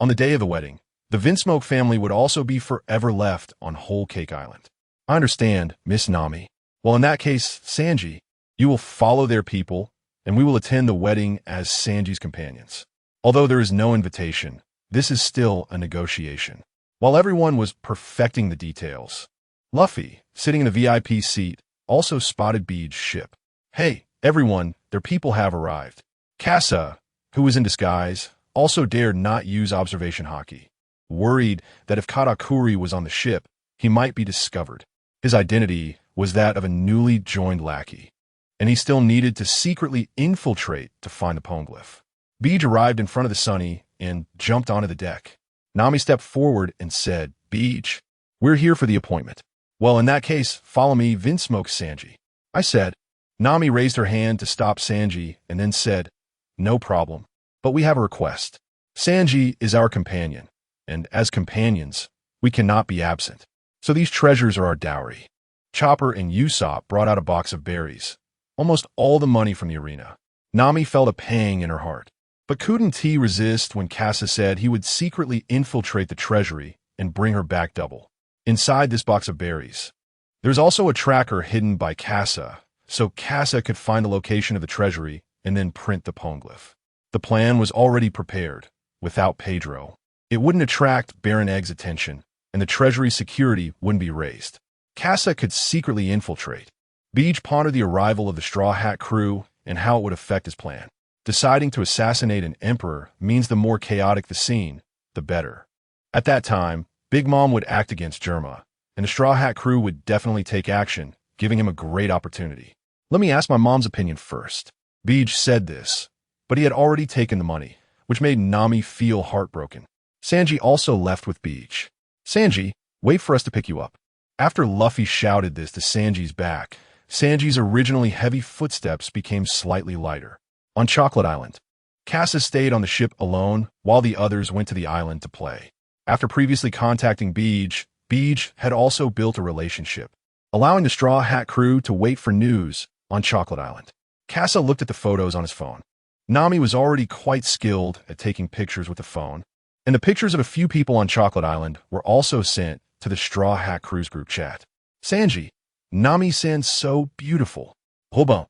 Speaker 1: On the day of the wedding, the Vinsmoke family would also be forever left on Whole Cake Island. I understand, Miss Nami. Well, in that case, Sanji, you will follow their people, and we will attend the wedding as Sanji's companions. Although there is no invitation, this is still a negotiation. While everyone was perfecting the details, Luffy, sitting in the VIP seat, also spotted Beej's ship. Hey, everyone, their people have arrived. Casa, who was in disguise, also dared not use observation haki, worried that if Katakuri was on the ship, he might be discovered. His identity was that of a newly joined lackey, and he still needed to secretly infiltrate to find the Poneglyph. Beej arrived in front of the Sunny and jumped onto the deck. Nami stepped forward and said, Beej, we're here for the appointment. Well, in that case, follow me, Vinsmoke Sanji. I said. Nami raised her hand to stop Sanji and then said, no problem, but we have a request. Sanji is our companion, and as companions, we cannot be absent. So these treasures are our dowry. Chopper and Usopp brought out a box of berries, almost all the money from the arena. Nami felt a pang in her heart, but couldn't he resist when Casa said he would secretly infiltrate the treasury and bring her back double. Inside this box of berries, there's also a tracker hidden by Casa, so Casa could find the location of the treasury and then print the Poneglyph. The plan was already prepared. Without Pedro, it wouldn't attract Baron Egg's attention, and the treasury's security wouldn't be raised. Casa could secretly infiltrate. Beej pondered the arrival of the Straw Hat crew and how it would affect his plan. Deciding to assassinate an emperor means the more chaotic the scene, the better. At that time, Big Mom would act against Germa, and the Straw Hat crew would definitely take action, giving him a great opportunity. Let me ask my mom's opinion first. Beej said this, but he had already taken the money, which made Nami feel heartbroken. Sanji also left with Beej. Sanji, wait for us to pick you up. After Luffy shouted this to Sanji's back, Sanji's originally heavy footsteps became slightly lighter. On Chocolate Island, Casa stayed on the ship alone while the others went to the island to play. After previously contacting Beej, Beej had also built a relationship, allowing the Straw Hat crew to wait for news on Chocolate Island. Casa looked at the photos on his phone. Nami was already quite skilled at taking pictures with the phone, and the pictures of a few people on Chocolate Island were also sent to the Straw Hat crew's group chat. Sanji, Nami-san so beautiful. Hobo,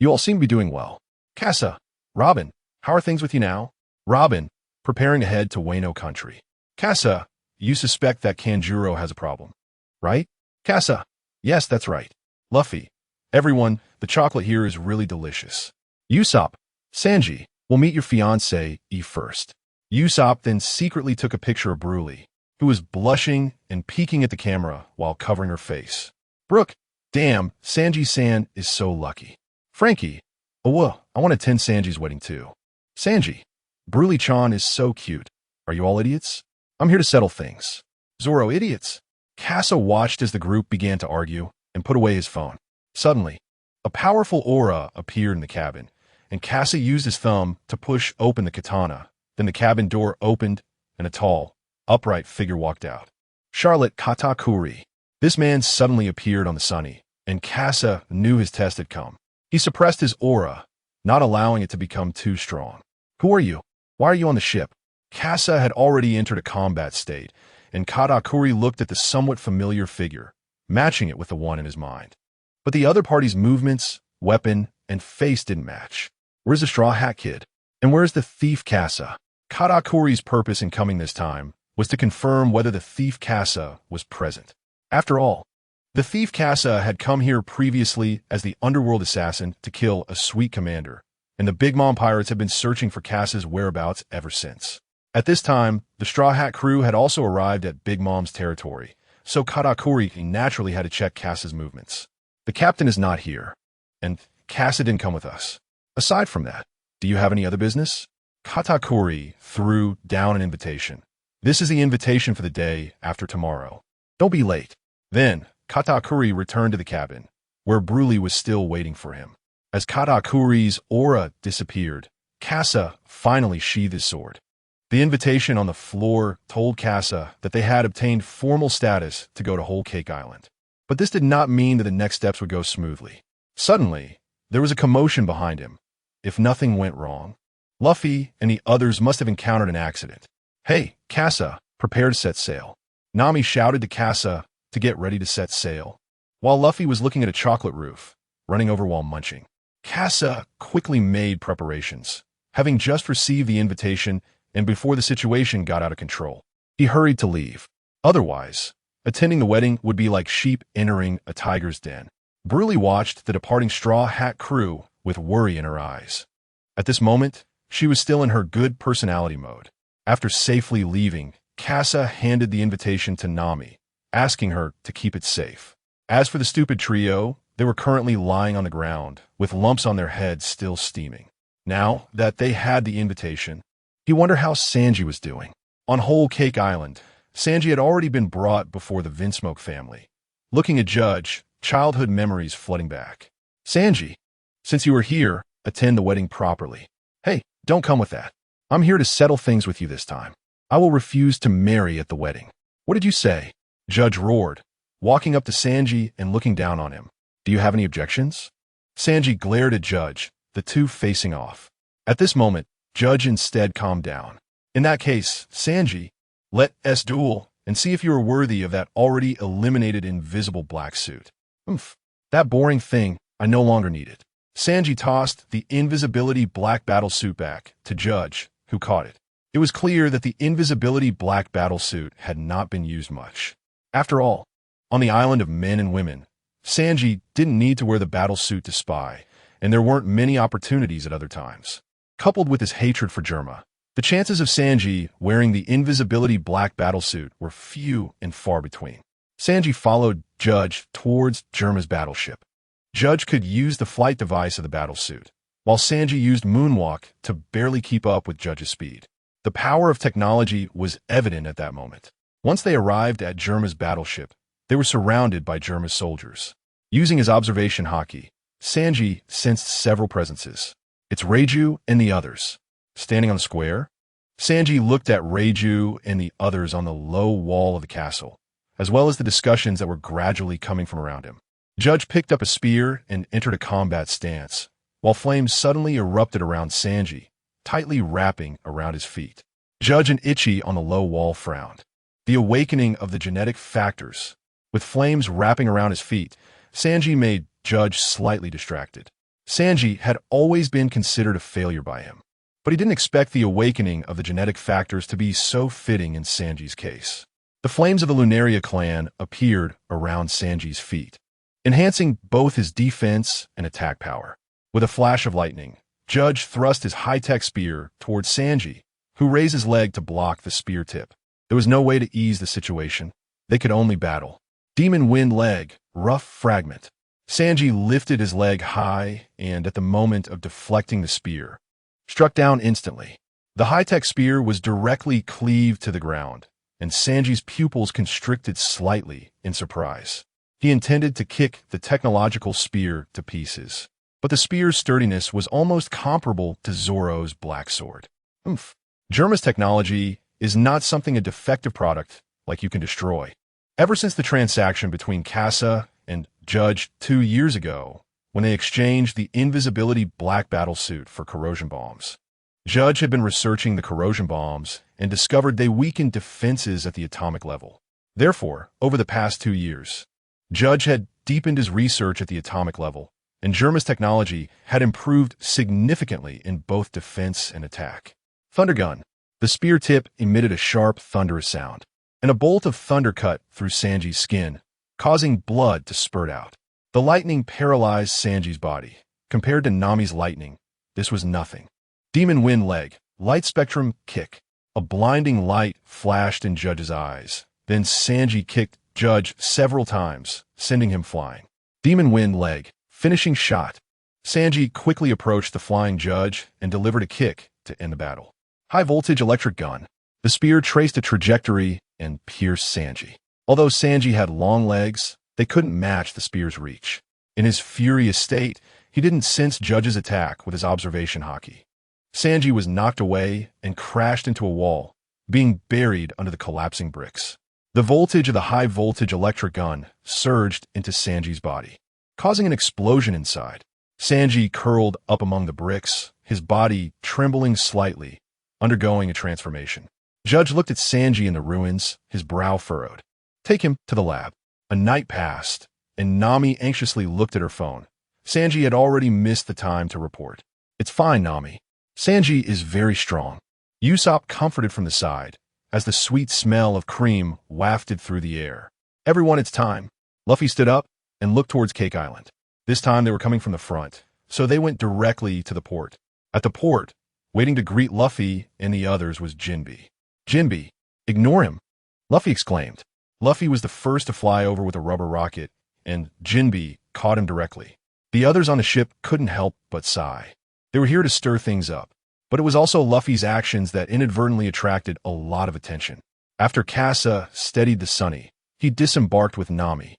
Speaker 1: you all seem to be doing well. Casa, Robin, how are things with you now? Robin, preparing to head to Wano country. Casa, you suspect that Kanjuro has a problem, right? Casa, yes, that's right. Luffy, everyone, the chocolate here is really delicious. Usopp, Sanji, we'll meet your fiancé, first. Usopp then secretly took a picture of Broly, who was blushing and peeking at the camera while covering her face. Brooke, damn, Sanji-san is so lucky. Frankie, I want to attend Sanji's wedding too. Sanji, Broly-chan is so cute. Are you all idiots? I'm here to settle things. Zoro, idiots. Casa watched as the group began to argue and put away his phone. Suddenly, a powerful aura appeared in the cabin, and Casa used his thumb to push open the katana. Then the cabin door opened, and a tall, upright figure walked out. Charlotte Katakuri. This man suddenly appeared on the Sunny, and Casa knew his test had come. He suppressed his aura, not allowing it to become too strong. Who are you? Why are you on the ship? Kasa had already entered a combat state, and Katakuri looked at the somewhat familiar figure, matching it with the one in his mind. But the other party's movements, weapon, and face didn't match. Where's the Straw Hat Kid? And where's the thief Kasa? Katakuri's purpose in coming this time was to confirm whether the thief Kasa was present. After all, the thief Kasa had come here previously as the underworld assassin to kill a sweet commander, and the Big Mom pirates had been searching for Kasa's whereabouts ever since. At this time, the Straw Hat crew had also arrived at Big Mom's territory, so Katakuri naturally had to check Kasa's movements. The captain is not here, and Kasa didn't come with us. Aside from that, do you have any other business? Katakuri threw down an invitation. This is the invitation for the day after tomorrow. Don't be late. Then, Katakuri returned to the cabin, where Broly was still waiting for him. As Katakuri's aura disappeared, Kasa finally sheathed his sword. The invitation on the floor told Kasa that they had obtained formal status to go to Whole Cake Island. But this did not mean that the next steps would go smoothly. Suddenly, there was a commotion behind him. If nothing went wrong, Luffy and the others must have encountered an accident. Hey, Kasa, prepare to set sail. Nami shouted to Kasa to get ready to set sail, while Luffy was looking at a chocolate roof, running over while munching. Kasa quickly made preparations, having just received the invitation and before the situation got out of control. He hurried to leave. Otherwise, attending the wedding would be like sheep entering a tiger's den. Broly watched the departing Straw Hat crew with worry in her eyes. At this moment, she was still in her good personality mode. After safely leaving, Kasa handed the invitation to Nami, asking her to keep it safe. As for the stupid trio, they were currently lying on the ground, with lumps on their heads still steaming. Now that they had the invitation, he wondered how Sanji was doing. On Whole Cake Island, Sanji had already been brought before the Vinsmoke family. Looking at Judge, childhood memories flooding back. Sanji, since you were here, attend the wedding properly. Hey, don't come with that. I'm here to settle things with you this time. I will refuse to marry at the wedding. What did you say? Judge roared, walking up to Sanji and looking down on him. Do you have any objections? Sanji glared at Judge, the two facing off. At this moment, Judge instead calmed down. In that case, Sanji, let us duel and see if you are worthy of that already eliminated invisible black suit. That boring thing, I no longer need it. Sanji tossed the invisibility black battle suit back to Judge, who caught it. It was clear that the invisibility black battle suit had not been used much. After all, on the island of men and women, Sanji didn't need to wear the battle suit to spy, and there weren't many opportunities at other times. Coupled with his hatred for Germa, the chances of Sanji wearing the invisibility black battlesuit were few and far between. Sanji followed Judge towards Germa's battleship. Judge could use the flight device of the battlesuit, while Sanji used moonwalk to barely keep up with Judge's speed. The power of technology was evident at that moment. Once they arrived at Germa's battleship, they were surrounded by Germa's soldiers. Using his observation haki, Sanji sensed several presences. It's Reiju and the others. Standing on the square, Sanji looked at Reiju and the others on the low wall of the castle, as well as the discussions that were gradually coming from around him. Judge picked up a spear and entered a combat stance, while flames suddenly erupted around Sanji, tightly wrapping around his feet. Judge and Ichi on the low wall frowned. The awakening of the genetic factors. With flames wrapping around his feet, Sanji made Judge slightly distracted. Sanji had always been considered a failure by him, but he didn't expect the awakening of the genetic factors to be so fitting in Sanji's case. The flames of the Lunaria clan appeared around Sanji's feet, enhancing both his defense and attack power. With a flash of lightning, Judge thrust his high-tech spear towards Sanji, who raised his leg to block the spear tip. There was no way to ease the situation. They could only battle. Demon Wind leg, rough fragment. Sanji lifted his leg high and, at the moment of deflecting the spear, struck down instantly. The high-tech spear was directly cleaved to the ground, and Sanji's pupils constricted slightly in surprise. He intended to kick the technological spear to pieces, but the spear's sturdiness was almost comparable to Zoro's black sword. Germa's technology is not something a defective product like you can destroy. Ever since the transaction between Kasa and Judge 2 years ago, when they exchanged the invisibility black battlesuit for corrosion bombs. Judge had been researching the corrosion bombs and discovered they weakened defenses at the atomic level. Therefore, over the past 2 years, Judge had deepened his research at the atomic level, and Germa's technology had improved significantly in both defense and attack. Thunder gun. The spear tip emitted a sharp, thunderous sound, and a bolt of thunder cut through Sanji's skin, causing blood to spurt out. The lightning paralyzed Sanji's body. Compared to Nami's lightning, this was nothing. Demon Wind leg. Light spectrum kick. A blinding light flashed in Judge's eyes. Then Sanji kicked Judge several times, sending him flying. Demon Wind leg. Finishing shot. Sanji quickly approached the flying Judge and delivered a kick to end the battle. High voltage electric gun. The spear traced a trajectory and pierced Sanji. Although Sanji had long legs, they couldn't match the spear's reach. In his furious state, he didn't sense Judge's attack with his observation haki. Sanji was knocked away and crashed into a wall, being buried under the collapsing bricks. The voltage of the high-voltage electric gun surged into Sanji's body, causing an explosion inside. Sanji curled up among the bricks, his body trembling slightly, undergoing a transformation. Judge looked at Sanji in the ruins, his brow furrowed. Take him to the lab. A night passed, and Nami anxiously looked at her phone. Sanji had already missed the time to report. It's fine, Nami. Sanji is very strong. Usopp comforted from the side, as the sweet smell of cream wafted through the air. Everyone, it's time. Luffy stood up and looked towards Cake Island. This time they were coming from the front, so they went directly to the port. At the port, waiting to greet Luffy and the others was Jinbe. Jinbe, ignore him, Luffy exclaimed. Luffy was the first to fly over with a rubber rocket, and Jinbe caught him directly. The others on the ship couldn't help but sigh. They were here to stir things up, but it was also Luffy's actions that inadvertently attracted a lot of attention. After Casa steadied the Sunny, he disembarked with Nami.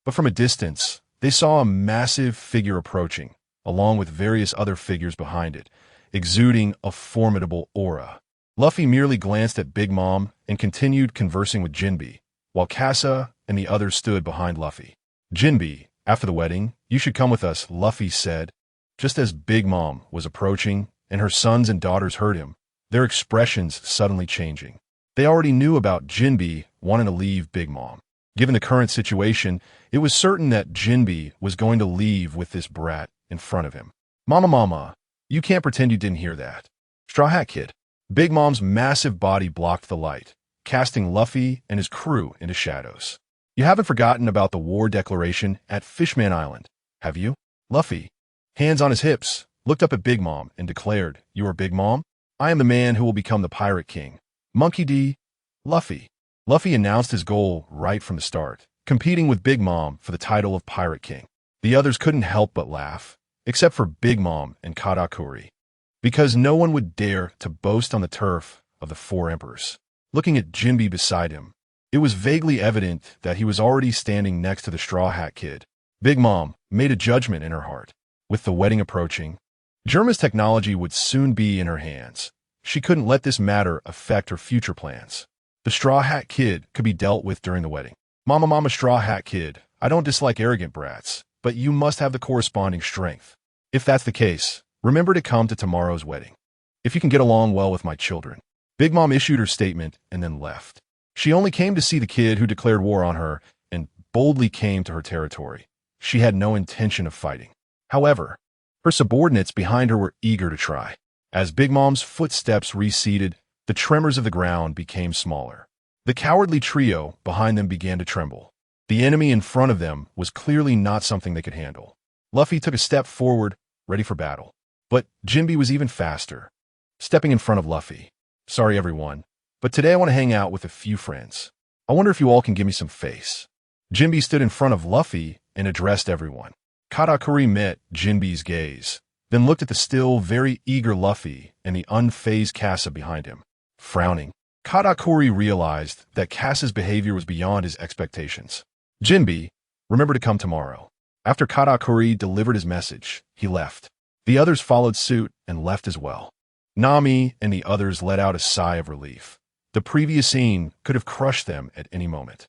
Speaker 1: But from a distance, they saw a massive figure approaching, along with various other figures behind it, exuding a formidable aura. Luffy merely glanced at Big Mom and continued conversing with Jinbe, while Casa and the others stood behind Luffy. Jinbe, after the wedding, you should come with us, Luffy said. Just as Big Mom was approaching and her sons and daughters heard him, their expressions suddenly changing. They already knew about Jinbe wanting to leave Big Mom. Given the current situation, it was certain that Jinbe was going to leave with this brat in front of him. Mama, you can't pretend you didn't hear that. Straw Hat Kid. Big Mom's massive body blocked the light, casting Luffy and his crew into shadows. You haven't forgotten about the war declaration at Fishman Island, have you? Luffy, hands on his hips, looked up at Big Mom and declared, You are Big Mom? I am the man who will become the Pirate King. Monkey D. Luffy. Luffy announced his goal right from the start, competing with Big Mom for the title of Pirate King. The others couldn't help but laugh, except for Big Mom and Katakuri, because no one would dare to boast on the turf of the Four Emperors. Looking at Jinbe beside him, it was vaguely evident that he was already standing next to the Straw Hat Kid. Big Mom made a judgment in her heart. With the wedding approaching, Germa's technology would soon be in her hands. She couldn't let this matter affect her future plans. The Straw Hat Kid could be dealt with during the wedding. Mama Straw Hat Kid, I don't dislike arrogant brats, but you must have the corresponding strength. If that's the case, remember to come to tomorrow's wedding. If you can get along well with my children. Big Mom issued her statement and then left. She only came to see the kid who declared war on her and boldly came to her territory. She had no intention of fighting. However, her subordinates behind her were eager to try. As Big Mom's footsteps receded, the tremors of the ground became smaller. The cowardly trio behind them began to tremble. The enemy in front of them was clearly not something they could handle. Luffy took a step forward, ready for battle. But Jinbe was even faster, stepping in front of Luffy. Sorry, everyone, but today I want to hang out with a few friends. I wonder if you all can give me some face. Jinbe stood in front of Luffy and addressed everyone. Katakuri met Jinbe's gaze, then looked at the still very eager Luffy and the unfazed Casa behind him. Frowning, Katakuri realized that Casa's behavior was beyond his expectations. Jinbe, remember to come tomorrow. After Katakuri delivered his message, he left. The others followed suit and left as well. Nami and the others let out a sigh of relief. The previous scene could have crushed them at any moment.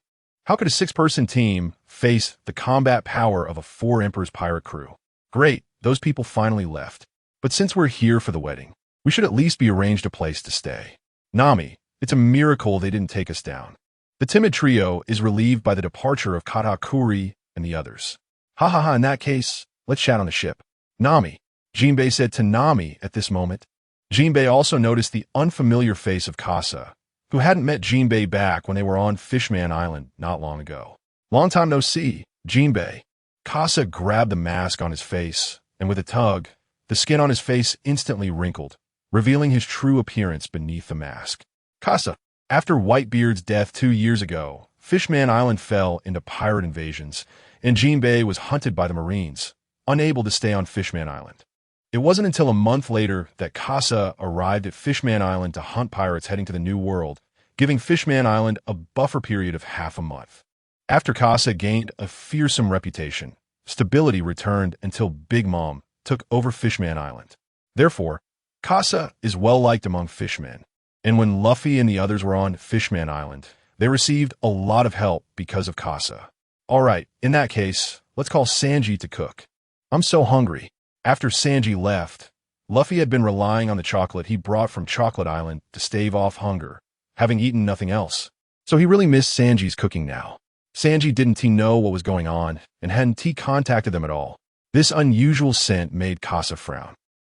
Speaker 1: How could a 6-person team face the combat power of a 4 Emperors pirate crew? Great, those people finally left. But since we're here for the wedding, we should at least be arranged a place to stay. Nami, it's a miracle they didn't take us down. The timid trio is relieved by the departure of Katakuri and the others. Ha ha ha, in that case, let's chat on the ship. Nami, Jinbei said to Nami at this moment. Jinbei also noticed the unfamiliar face of Kasa, who hadn't met Jinbei back when they were on Fishman Island not long ago. Long time no see, Jinbei. Kasa grabbed the mask on his face, and with a tug, the skin on his face instantly wrinkled, revealing his true appearance beneath the mask. Kasa. After Whitebeard's death 2 years ago, Fishman Island fell into pirate invasions, and Jinbei was hunted by the Marines, unable to stay on Fishman Island. It wasn't until a month later that Kasa arrived at Fishman Island to hunt pirates heading to the New World, giving Fishman Island a buffer period of half a month. After Kasa gained a fearsome reputation, stability returned until Big Mom took over Fishman Island. Therefore, Kasa is well-liked among fishmen. And when Luffy and the others were on Fishman Island, they received a lot of help because of Kasa. Alright, in that case, let's call Sanji to cook. I'm so hungry. After Sanji left, Luffy had been relying on the chocolate he brought from Chocolate Island to stave off hunger, having eaten nothing else. So he really missed Sanji's cooking now. Sanji didn't know what was going on and hadn't contacted them at all. This unusual scent made Kasa frown.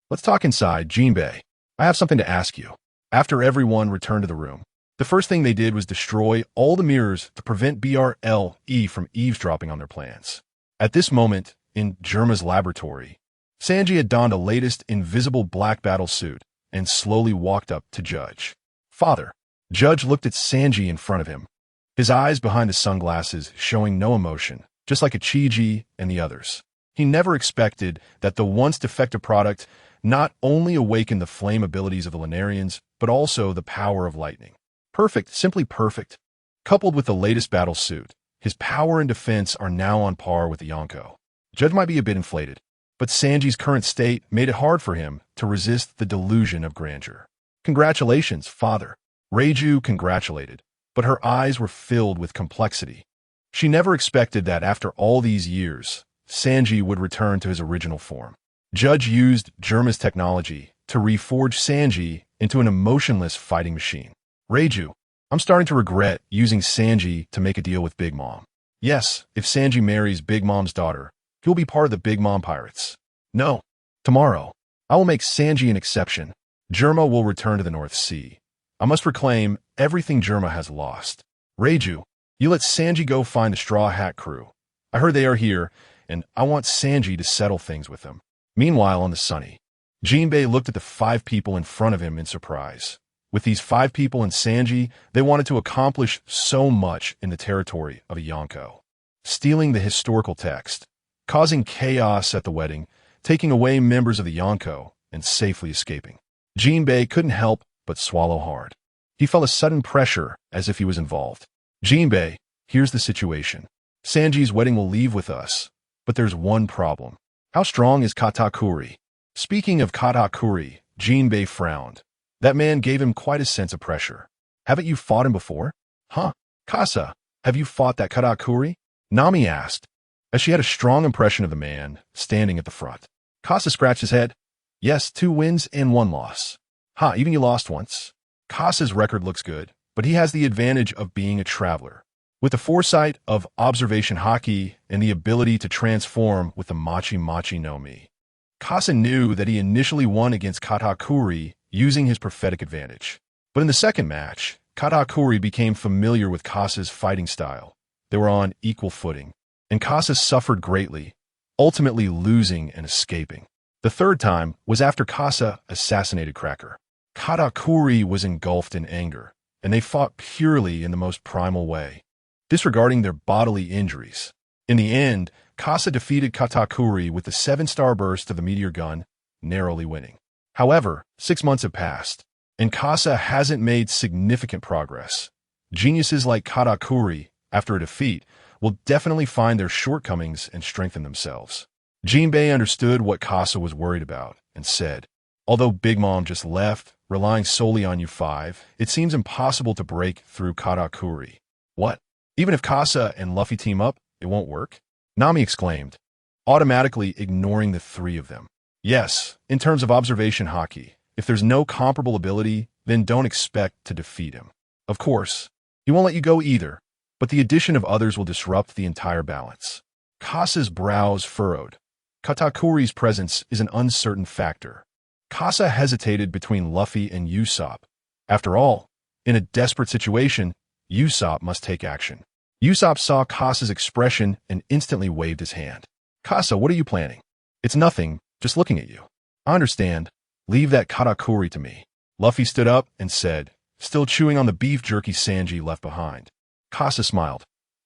Speaker 1: Let's talk inside, Jinbei. I have something to ask you. After everyone returned to the room, the first thing they did was destroy all the mirrors to prevent BRLE from eavesdropping on their plans. At this moment, in Germa's laboratory, Sanji had donned a latest invisible black battle suit and slowly walked up to Judge. Father. Judge looked at Sanji in front of him, his eyes behind the sunglasses showing no emotion, just like Ichiji and the others. He never expected that the once defective product not only awakened the flame abilities of the Lunarians, but also the power of lightning. Perfect, simply perfect. Coupled with the latest battle suit, his power and defense are now on par with the Yonko. Judge might be a bit inflated, but Sanji's current state made it hard for him to resist the delusion of grandeur. Congratulations, father. Reiju congratulated, but her eyes were filled with complexity. She never expected that after all these years, Sanji would return to his original form. Judge used Germa's technology to reforge Sanji into an emotionless fighting machine. Reiju, I'm starting to regret using Sanji to make a deal with Big Mom. Yes, if Sanji marries Big Mom's daughter, he'll be part of the Big Mom Pirates. No. Tomorrow, I will make Sanji an exception. Germa will return to the North Sea. I must reclaim everything Germa has lost. Reiju, you let Sanji go find the Straw Hat crew. I heard they are here, and I want Sanji to settle things with them. Meanwhile, on the Sunny, Jinbei looked at the 5 people in front of him in surprise. With these 5 people and Sanji, they wanted to accomplish so much in the territory of a Yonko. Stealing the historical text, causing chaos at the wedding, taking away members of the Yonko, and safely escaping. Jinbei couldn't help but swallow hard. He felt a sudden pressure as if he was involved. Jinbei, here's the situation. Sanji's wedding will leave with us, but there's one problem. How strong is Katakuri? Speaking of Katakuri, Jinbei frowned. That man gave him quite a sense of pressure. Haven't you fought him before? Huh? Kasa, have you fought that Katakuri? Nami asked, as she had a strong impression of the man standing at the front. Kasa scratched his head. Yes, 2 wins and 1 loss. Ha, even you lost once. Kasa's record looks good, but he has the advantage of being a traveler. With the foresight of observation haki and the ability to transform with the Machi Machi no Mi. Kasa knew that he initially won against Katakuri using his prophetic advantage. But in the second match, Katakuri became familiar with Kasa's fighting style. They were on equal footing, and Kasa suffered greatly, ultimately losing and escaping. The third time was after Kasa assassinated Cracker. Katakuri was engulfed in anger, and they fought purely in the most primal way, disregarding their bodily injuries. In the end, Kasa defeated Katakuri with the 7-star burst of the meteor gun, narrowly winning. However, 6 months have passed, and Kasa hasn't made significant progress. Geniuses like Katakuri, after a defeat, will definitely find their shortcomings and strengthen themselves. Jinbei understood what Kasa was worried about and said, although Big Mom just left, relying solely on you 5, it seems impossible to break through Katakuri. What? Even if Kasa and Luffy team up, it won't work? Nami exclaimed. automatically ignoring the three of them. Yes, in terms of observation hockey, if there's no comparable ability, then don't expect to defeat him. Of course, he won't let you go either, but the addition of others will disrupt the entire balance. Kasa's brows furrowed. Katakuri's presence is an uncertain factor. Kasa hesitated between Luffy and Usopp. After all, in a desperate situation, Usopp must take action. Usopp saw Kasa's expression and instantly waved his hand. Kasa, what are you planning? It's nothing, just looking at you. I understand. Leave that Katakuri to me. Luffy stood up and said, still chewing on the beef jerky Sanji left behind. Kasa smiled.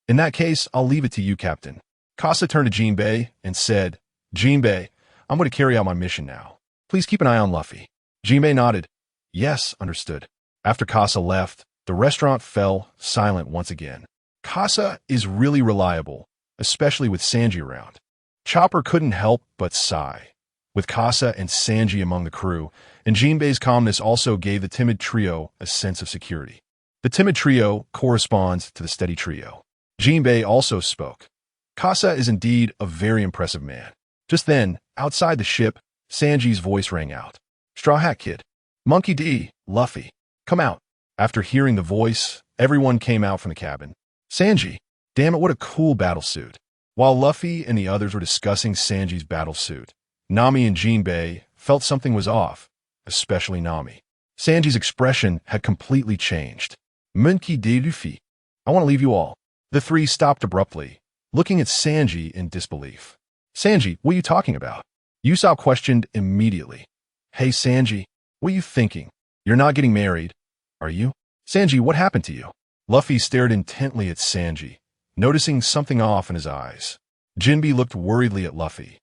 Speaker 1: In that case, I'll leave it to you, Captain. Kasa turned to Jinbei and said, Jinbei, I'm going to carry out my mission now. Please keep an eye on Luffy. Jinbei nodded. Yes, understood. After Kasa left, the restaurant fell silent once again. Kasa is really reliable, especially with Sanji around. Chopper couldn't help but sigh. With Kasa and Sanji among the crew, and Jinbei's calmness also gave the timid trio a sense of security. The timid trio corresponds to the steady trio. Jinbei also spoke. Kasa is indeed a very impressive man. Just then, outside the ship, Sanji's voice rang out. Straw Hat Kid. Monkey D. Luffy. Come out. After hearing the voice, everyone came out from the cabin. Sanji. Damn it, what a cool battlesuit. While Luffy and the others were discussing Sanji's battlesuit, Nami and Jinbei felt something was off, especially Nami. Sanji's expression had completely changed. Monkey D. Luffy. I want to leave you all. The three stopped abruptly, looking at Sanji in disbelief. Sanji, what are you talking about? Usopp questioned immediately. Hey Sanji, what are you thinking? You're not getting married, are you? Sanji, what happened to you? Luffy stared intently at Sanji, noticing something off in his eyes. Jinbei looked worriedly at Luffy,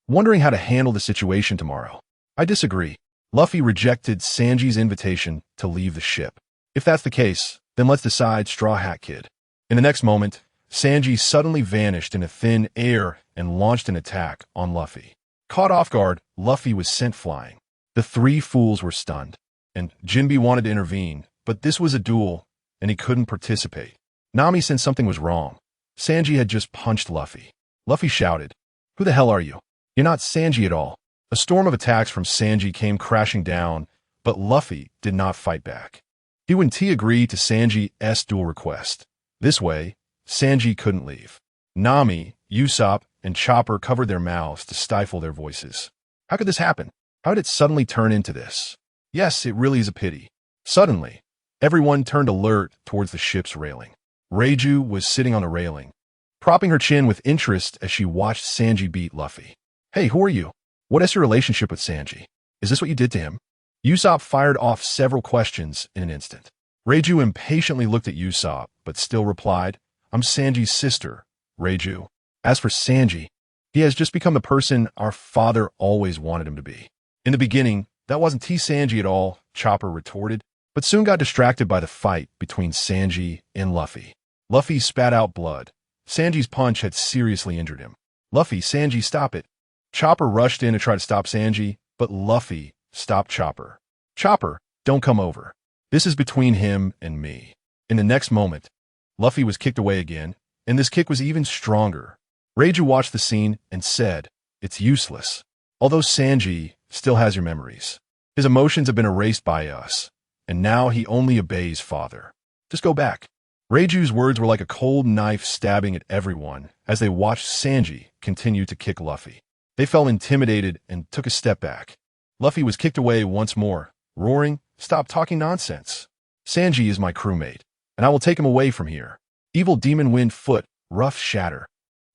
Speaker 1: wondering how to handle the situation tomorrow. I disagree. Luffy rejected Sanji's invitation to leave the ship. If that's the case, then let's decide, Straw Hat Kid. In the next moment, Sanji suddenly vanished into thin air and launched an attack on Luffy. Caught off guard, Luffy was sent flying. The three fools were stunned, and Jinbei wanted to intervene, but this was a duel, and he couldn't participate. Nami sensed something was wrong. Sanji had just punched Luffy. Luffy shouted, Who the hell are you? You're not Sanji at all. A storm of attacks from Sanji came crashing down, but Luffy did not fight back. He wouldn't agree to Sanji's duel request. This way, Sanji couldn't leave. Nami, Usopp, and Chopper covered their mouths to stifle their voices. How could this happen? How did it suddenly turn into this? Yes, it really is a pity. Suddenly, everyone turned alert towards the ship's railing. Reiju was sitting on the railing, propping her chin with interest as she watched Sanji beat Luffy. Hey, who are you? What is your relationship with Sanji? Is this what you did to him? Usopp fired off several questions in an instant. Reiju impatiently looked at Usopp, but still replied, I'm Sanji's sister, Reiju. As for Sanji, he has just become the person our father always wanted him to be. In the beginning, that wasn't Sanji at all, Chopper retorted, but soon got distracted by the fight between Sanji and Luffy. Luffy spat out blood. Sanji's punch had seriously injured him. Luffy, Sanji, stop it. Chopper rushed in to try to stop Sanji, but Luffy stopped Chopper. Chopper, don't come over. This is between him and me. In the next moment, Luffy was kicked away again, and this kick was even stronger. Reiju watched the scene and said, It's useless. Although Sanji still has your memories. His emotions have been erased by us, and now he only obeys father. Just go back. Reiju's words were like a cold knife stabbing at everyone as they watched Sanji continue to kick Luffy. They felt intimidated and took a step back. Luffy was kicked away once more, roaring, Stop talking nonsense. Sanji is my crewmate, and I will take him away from here. Evil demon wind foot, rough shatter.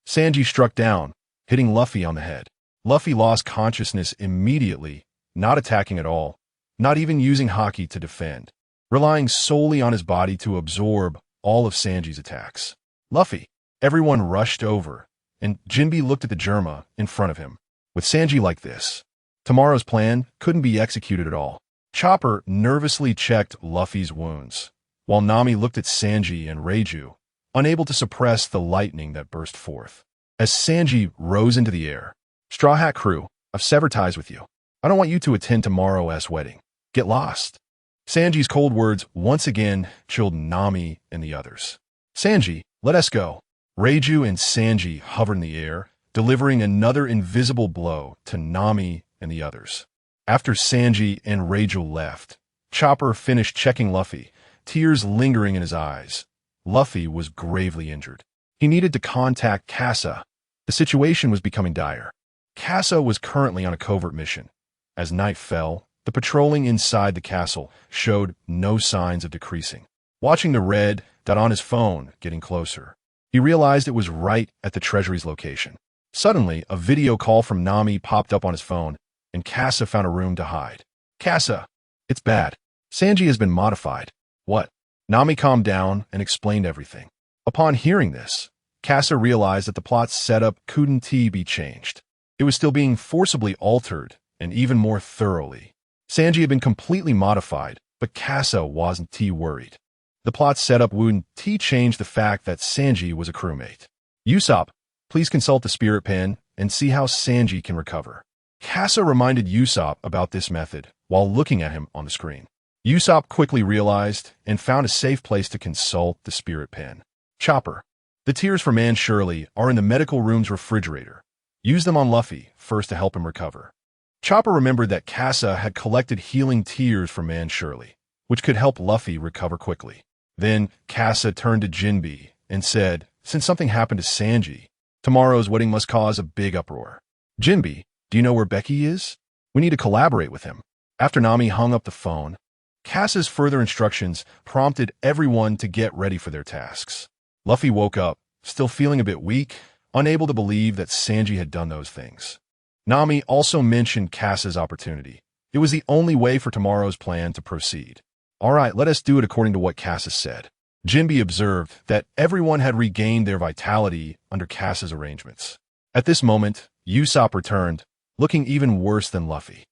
Speaker 1: Sanji struck down, hitting Luffy on the head. Luffy lost consciousness immediately, not attacking at all, not even using haki to defend, relying solely on his body to absorb all of Sanji's attacks. Luffy! Everyone rushed over, and Jinbei looked at the Germa in front of him. With Sanji like this, tomorrow's plan couldn't be executed at all. Chopper nervously checked Luffy's wounds, while Nami looked at Sanji and Reiju, unable to suppress the lightning that burst forth. As Sanji rose into the air, Straw Hat Crew, I've severed ties with you. I don't want you to attend tomorrow's wedding. Get lost. Sanji's cold words once again chilled Nami and the others. Sanji, let us go. Reiju and Sanji hovered in the air, delivering another invisible blow to Nami and the others. After Sanji and Rachel left, Chopper finished checking Luffy, tears lingering in his eyes. Luffy was gravely injured. He needed to contact Casa. The situation was becoming dire. Casa was currently on a covert mission. As night fell, the patrolling inside the castle showed no signs of decreasing. Watching the red dot on his phone getting closer, he realized it was right at the treasury's location. Suddenly, a video call from Nami popped up on his phone, and Casa found a room to hide. Casa, it's bad. Sanji has been modified. What? Nami calmed down and explained everything. Upon hearing this, Casa realized that the plot's setup couldn't be changed. It was still being forcibly altered, and even more thoroughly. Sanji had been completely modified, but Casa wasn't worried. The plot's setup wouldn't change the fact that Sanji was a crewmate. Usopp, please consult the spirit pen and see how Sanji can recover. Casa reminded Usopp about this method while looking at him on the screen. Usopp quickly realized and found a safe place to consult the spirit pen. Chopper, the tears for Man Shirley are in the medical room's refrigerator. Use them on Luffy first to help him recover. Chopper remembered that Casa had collected healing tears for Man Shirley, which could help Luffy recover quickly. Then Casa turned to Jinbe and said, since something happened to Sanji, tomorrow's wedding must cause a big uproar. Jinbe, do you know where Becky is? We need to collaborate with him. After Nami hung up the phone, Casa's further instructions prompted everyone to get ready for their tasks. Luffy woke up, still feeling a bit weak, unable to believe that Sanji had done those things. Nami also mentioned Casa's opportunity. It was the only way for tomorrow's plan to proceed. All right, let us do it according to what Casa said. Jinbe observed that everyone had regained their vitality under Casa's arrangements. At this moment, Usopp returned, looking even worse than Luffy.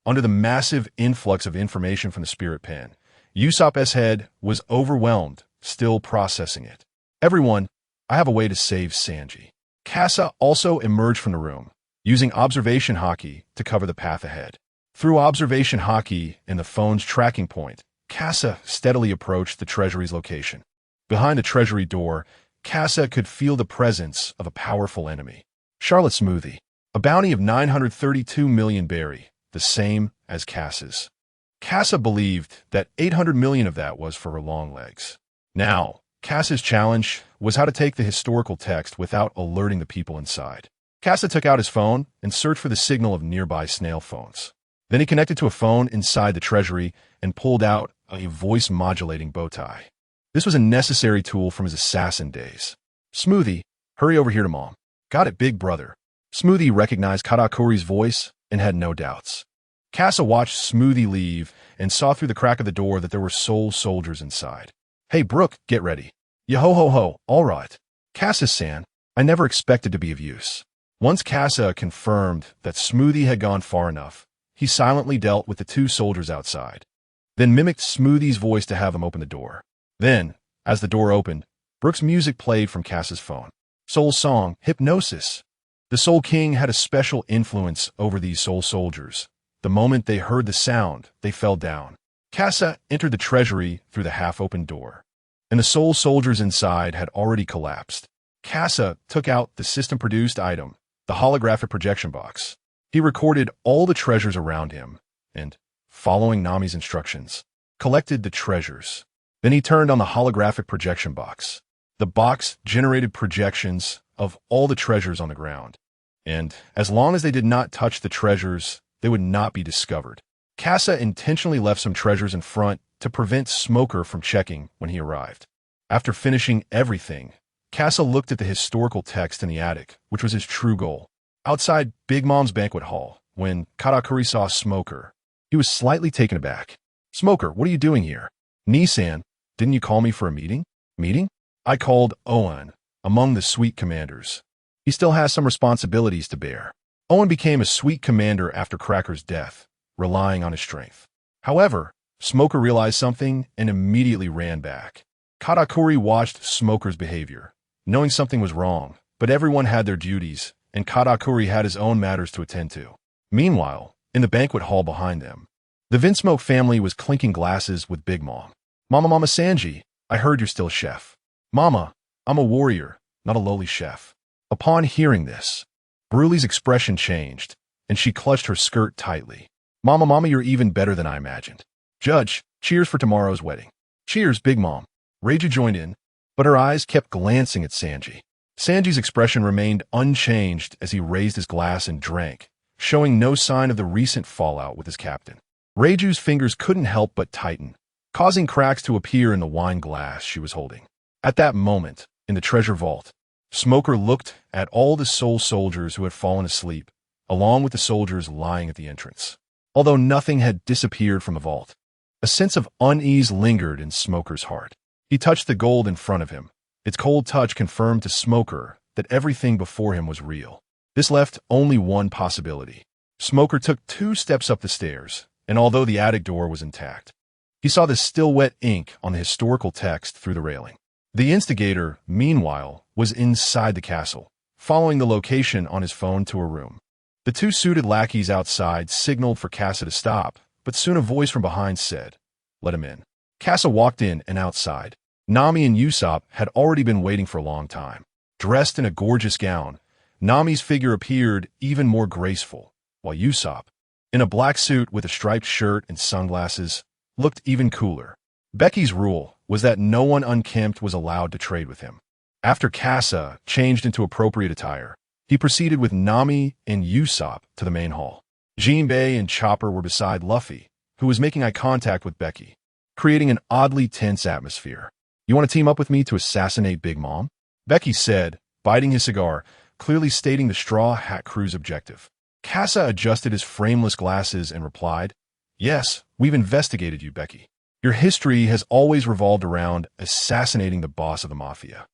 Speaker 1: Under the massive influx of information from the spirit pen, Usopp's head was overwhelmed, still processing it. Everyone, I have a way to save Sanji. Casa also emerged from the room, using observation haki to cover the path ahead. Through observation haki and the phone's tracking point, Casa steadily approached the treasury's location. Behind the treasury door, Casa could feel the presence of a powerful enemy. Charlotte Smoothie, a bounty of 932 million berry, the same as Casa's. Casa believed that 800 million of that was for her long legs. Now, Casa's challenge was how to take the historical text without alerting the people inside. Casa took out his phone and searched for the signal of nearby snail phones. Then he connected to a phone inside the treasury and pulled out a voice-modulating bow tie. This was a necessary tool from his assassin days. Smoothie, hurry over here to Mom. Got it, big brother. Smoothie recognized Katakuri's voice and had no doubts. Casa watched Smoothie leave and saw through the crack of the door that there were soul soldiers inside. Hey, Brooke, get ready. Yo-ho-ho-ho, all right. Casa-san, I never expected to be of use. Once Casa confirmed that Smoothie had gone far enough, he silently dealt with the two soldiers outside, then mimicked Smoothie's voice to have them open the door. Then, as the door opened, Brooke's music played from Casa's phone. Soul song, Hypnosis. The Soul King had a special influence over these soul soldiers. The moment they heard the sound, they fell down. Casa entered the treasury through the half-open door, and the soul soldiers inside had already collapsed. Casa took out the system-produced item, the holographic projection box. He recorded all the treasures around him and, following Nami's instructions, collected the treasures. Then he turned on the holographic projection box. The box generated projections of all the treasures on the ground, and as long as they did not touch the treasures, they would not be discovered. Casa intentionally left some treasures in front to prevent Smoker from checking when he arrived. After finishing everything, Casa looked at the historical text in the attic, which was his true goal. Outside Big Mom's banquet hall, when Katakuri saw Smoker, he was slightly taken aback. Smoker, what are you doing here? Nissan, didn't you call me for a meeting? Meeting? I called Owen, among the Sweet Commanders. He still has some responsibilities to bear. Owen became a Sweet Commander after Cracker's death, relying on his strength. However, Smoker realized something and immediately ran back. Katakuri watched Smoker's behavior, knowing something was wrong, but everyone had their duties, and Katakuri had his own matters to attend to. Meanwhile, in the banquet hall behind them, the Vinsmoke family was clinking glasses with Big Mom. Mama Sanji, I heard you're still chef. Mama, I'm a warrior, not a lowly chef. Upon hearing this, Brulee's expression changed, and she clutched her skirt tightly. Mama, you're even better than I imagined. Judge, cheers for tomorrow's wedding. Cheers, Big Mom. Reiju joined in, but her eyes kept glancing at Sanji. Sanji's expression remained unchanged as he raised his glass and drank, showing no sign of the recent fallout with his captain. Reiju's fingers couldn't help but tighten, causing cracks to appear in the wine glass she was holding. At that moment, in the treasure vault, Smoker looked at all the soul soldiers who had fallen asleep, along with the soldiers lying at the entrance. Although nothing had disappeared from the vault, a sense of unease lingered in Smoker's heart. He touched the gold in front of him. Its cold touch confirmed to Smoker that everything before him was real. This left only one possibility. Smoker took 2 steps up the stairs, and although the attic door was intact, he saw the still wet ink on the historical text through the railing. The instigator, meanwhile, was inside the castle, following the location on his phone to a room. The 2 suited lackeys outside signaled for Casa to stop, but soon a voice from behind said, "Let him in." Casa walked in and outside. Nami and Usopp had already been waiting for a long time. Dressed in a gorgeous gown, Nami's figure appeared even more graceful, while Usopp, in a black suit with a striped shirt and sunglasses, looked even cooler. Becky's rule was that no one unkempt was allowed to trade with him. After Casa changed into appropriate attire, he proceeded with Nami and Usopp to the main hall. Jinbei and Chopper were beside Luffy, who was making eye contact with Becky, creating an oddly tense atmosphere. "You want to team up with me to assassinate Big Mom?" Becky said, biting his cigar, clearly stating the Straw Hat Crew's objective. Casa adjusted his frameless glasses and replied, "Yes, we've investigated you, Becky. Your history has always revolved around assassinating the boss of the Mafia.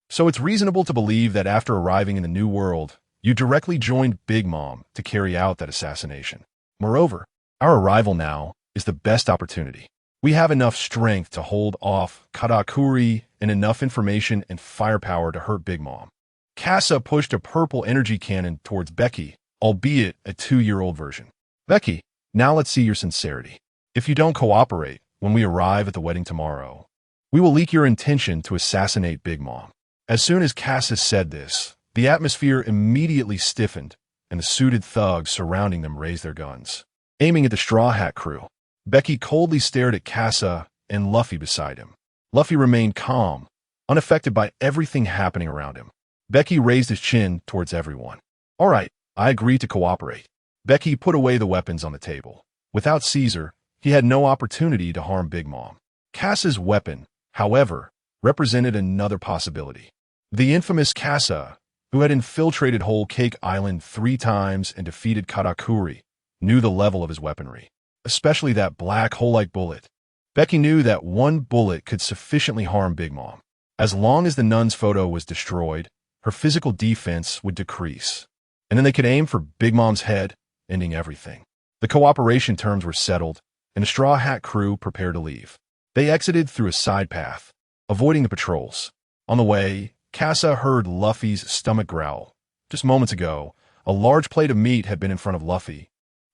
Speaker 1: So it's reasonable to believe that after arriving in the New World, you directly joined Big Mom to carry out that assassination. Moreover, our arrival now is the best opportunity. We have enough strength to hold off Katakuri and enough information and firepower to hurt Big Mom." Casa pushed a purple energy cannon towards Becky, albeit a 2-year-old version. "Becky, now let's see your sincerity. If you don't cooperate when we arrive at the wedding tomorrow, we will leak your intention to assassinate Big Mom." As soon as Casa said this, the atmosphere immediately stiffened, and the suited thugs surrounding them raised their guns, aiming at the Straw Hat Crew. Becky coldly stared at Casa and Luffy beside him. Luffy remained calm, unaffected by everything happening around him. Becky raised his chin towards everyone. "All right, I agree to cooperate." Becky put away the weapons on the table. Without Caesar, he had no opportunity to harm Big Mom. Casa's weapon, however, represented another possibility. The infamous Casa, who had infiltrated Whole Cake Island 3 times and defeated Katakuri, knew the level of his weaponry, especially that black hole-like bullet. Becky knew that one bullet could sufficiently harm Big Mom. As long as the nun's photo was destroyed, her physical defense would decrease, and then they could aim for Big Mom's head, ending everything. The cooperation terms were settled, and the Straw Hat Crew prepared to leave. They exited through a side path, avoiding the patrols. On the way, Casa heard Luffy's stomach growl. Just moments ago, a large plate of meat had been in front of Luffy,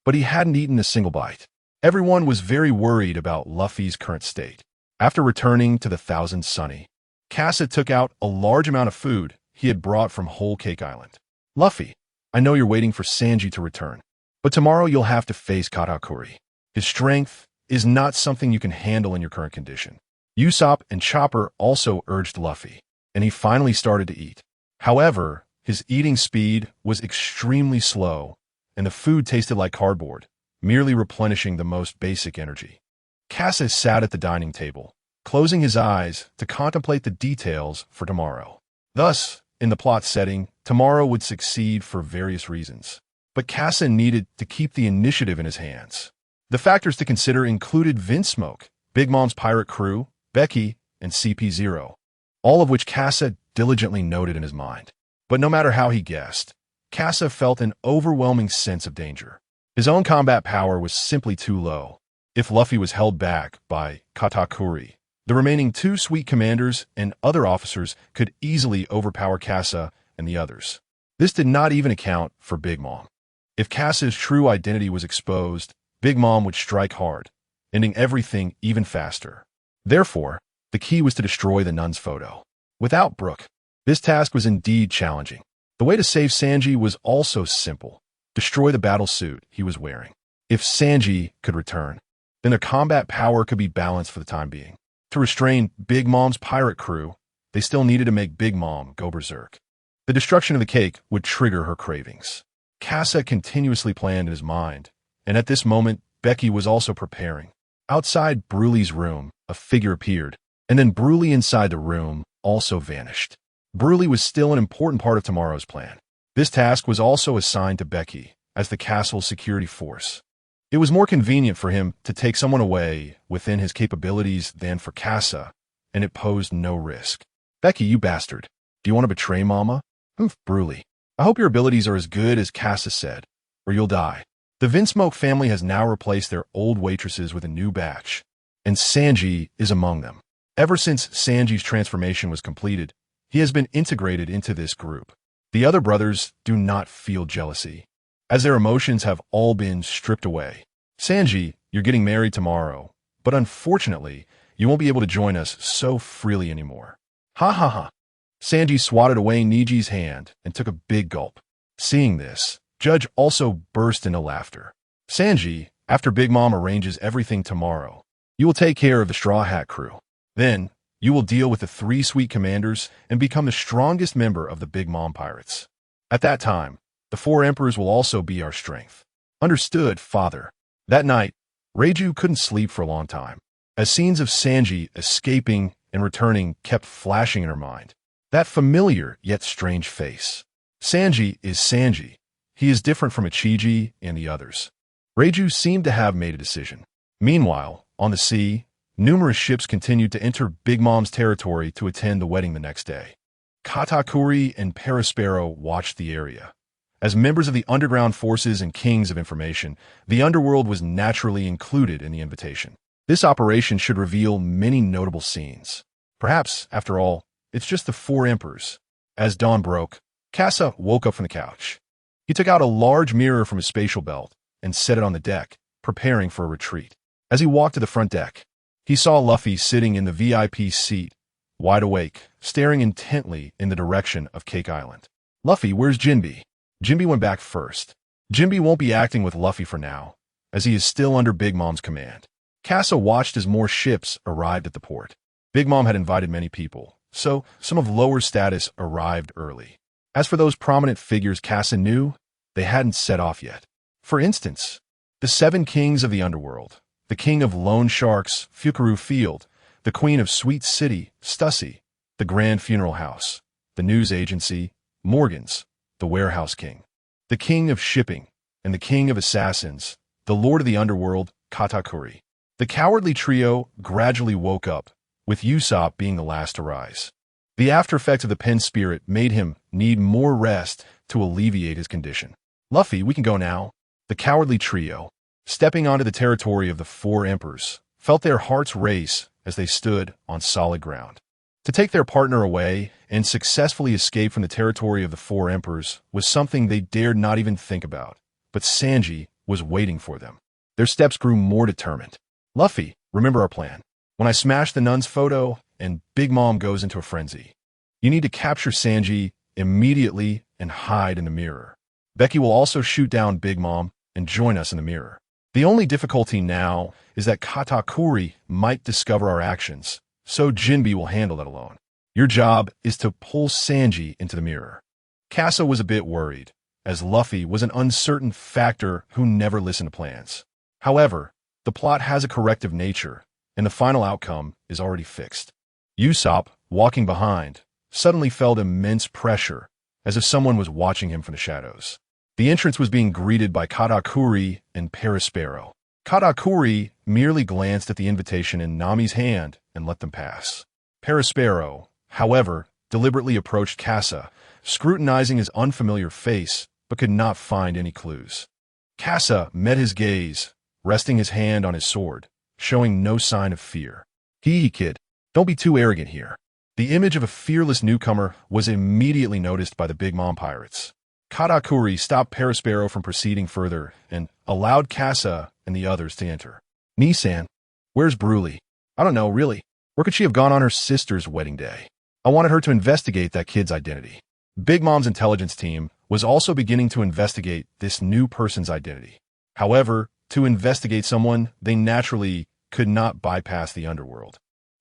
Speaker 1: but he hadn't eaten a single bite. Everyone was very worried about Luffy's current state. After returning to the Thousand Sunny, Casa took out a large amount of food he had brought from Whole Cake Island. "Luffy, I know you're waiting for Sanji to return, but tomorrow you'll have to face Katakuri. His strength is not something you can handle in your current condition." Usopp and Chopper also urged Luffy, and he finally started to eat. However, his eating speed was extremely slow, and the food tasted like cardboard, merely replenishing the most basic energy. Casa sat at the dining table, closing his eyes to contemplate the details for tomorrow. Thus, in the plot setting, tomorrow would succeed for various reasons, but Casa needed to keep the initiative in his hands. The factors to consider included Vinsmoke, Big Mom's pirate crew, Becky, and CP0, all of which Casa diligently noted in his mind. But no matter how he guessed, Casa felt an overwhelming sense of danger. His own combat power was simply too low. If Luffy was held back by Katakuri, the remaining 2 Sweet Commanders and other officers could easily overpower Casa and the others. This did not even account for Big Mom. If Casa's true identity was exposed, Big Mom would strike hard, ending everything even faster. Therefore, the key was to destroy the nun's photo. Without Brook, this task was indeed challenging. The way to save Sanji was also simple. Destroy the battle suit he was wearing. If Sanji could return, then their combat power could be balanced for the time being. To restrain Big Mom's pirate crew, they still needed to make Big Mom go berserk. The destruction of the cake would trigger her cravings. Casa continuously planned in his mind, and at this moment, Becky was also preparing. Outside Brulee's room, a figure appeared, and then Brulee inside the room also vanished. Brulee was still an important part of tomorrow's plan. This task was also assigned to Becky as the castle's security force. It was more convenient for him to take someone away within his capabilities than for Casa, and it posed no risk. Becky, you bastard. Do you want to betray Mama? Brulee. I hope your abilities are as good as Casa said, or you'll die. The Vinsmoke family has now replaced their old waitresses with a new batch, and Sanji is among them. Ever since Sanji's transformation was completed, he has been integrated into this group. The other brothers do not feel jealousy, as their emotions have all been stripped away. Sanji, you're getting married tomorrow, but unfortunately, you won't be able to join us so freely anymore. Ha ha ha. Sanji swatted away Niji's hand and took a big gulp. Seeing this, Judge also burst into laughter. Sanji, after Big Mom arranges everything tomorrow, you will take care of the Straw Hat crew. Then, you will deal with the 3 sweet commanders and become the strongest member of the Big Mom Pirates. At that time, the 4 emperors will also be our strength. Understood, father. That night, Reiju couldn't sleep for a long time, as scenes of Sanji escaping and returning kept flashing in her mind. That familiar yet strange face. Sanji is Sanji. He is different from Ichiji and the others. Reiju seemed to have made a decision. Meanwhile, on the sea, numerous ships continued to enter Big Mom's territory to attend the wedding the next day. Katakuri and Perispero watched the area. As members of the underground forces and kings of information, the underworld was naturally included in the invitation. This operation should reveal many notable scenes. Perhaps, after all, it's just the 4 emperors. As dawn broke, Casa woke up from the couch. He took out a large mirror from his spatial belt and set it on the deck, preparing for a retreat. As he walked to the front deck, he saw Luffy sitting in the VIP seat, wide awake, staring intently in the direction of Cake Island. Luffy, where's Jinbe? Jinbe went back first. Jinbe won't be acting with Luffy for now, as he is still under Big Mom's command. Casa watched as more ships arrived at the port. Big Mom had invited many people, so some of lower status arrived early. As for those prominent figures Casa knew, they hadn't set off yet. For instance, the 7 kings of the underworld, the king of Loan Sharks, Fukaru Field, the queen of Sweet City, Stussy, the Grand Funeral House, the news agency, Morgan's, the Warehouse King, the king of shipping, and the king of assassins, the lord of the underworld, Katakuri. The cowardly trio gradually woke up, with Usopp being the last to rise. The after-effects of the pen spirit made him need more rest to alleviate his condition. Luffy, we can go now. The cowardly trio, stepping onto the territory of the 4 emperors, felt their hearts race as they stood on solid ground. To take their partner away and successfully escape from the territory of the 4 emperors was something they dared not even think about, but Sanji was waiting for them. Their steps grew more determined. Luffy, remember our plan. When I smash the nun's photo and Big Mom goes into a frenzy, you need to capture Sanji immediately and hide in the mirror. Becky will also shoot down Big Mom and join us in the mirror. The only difficulty now is that Katakuri might discover our actions, so Jinbe will handle that alone. Your job is to pull Sanji into the mirror. Casa was a bit worried, as Luffy was an uncertain factor who never listened to plans. However, the plot has a corrective nature, and the final outcome is already fixed. Usopp, walking behind, suddenly felt immense pressure, as if someone was watching him from the shadows. The entrance was being greeted by Katakuri and Perispero. Katakuri merely glanced at the invitation in Nami's hand and let them pass. Perispero, however, deliberately approached Casa, scrutinizing his unfamiliar face, but could not find any clues. Casa met his gaze, resting his hand on his sword, showing no sign of fear. Hee kid, don't be too arrogant here. The image of a fearless newcomer was immediately noticed by the Big Mom pirates. Katakuri stopped Perispero from proceeding further and allowed Casa and the others to enter. Nissan, where's Brulee? I don't know, really. Where could she have gone on her sister's wedding day? I wanted her to investigate that kid's identity. Big Mom's intelligence team was also beginning to investigate this new person's identity. However, to investigate someone, they naturally could not bypass the underworld.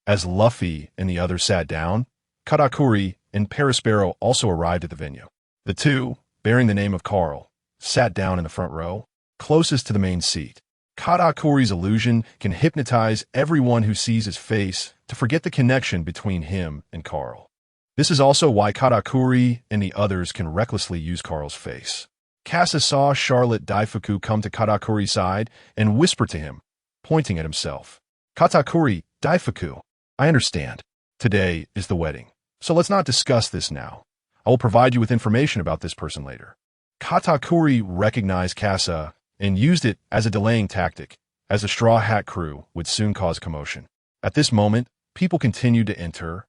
Speaker 1: As Luffy and the others sat down, Katakuri and Perispero also arrived at the venue. The two, bearing the name of Carl, sat down in the front row, closest to the main seat. Katakuri's illusion can hypnotize everyone who sees his face to forget the connection between him and Carl. This is also why Katakuri and the others can recklessly use Carl's face. Kasa saw Charlotte Daifuku come to Katakuri's side and whisper to him, pointing at himself. Katakuri, Daifuku, I understand. Today is the wedding, so let's not discuss this now. I will provide you with information about this person later. Katakuri recognized Kasa and used it as a delaying tactic, as the Straw Hat crew would soon cause commotion. At this moment, people continued to enter,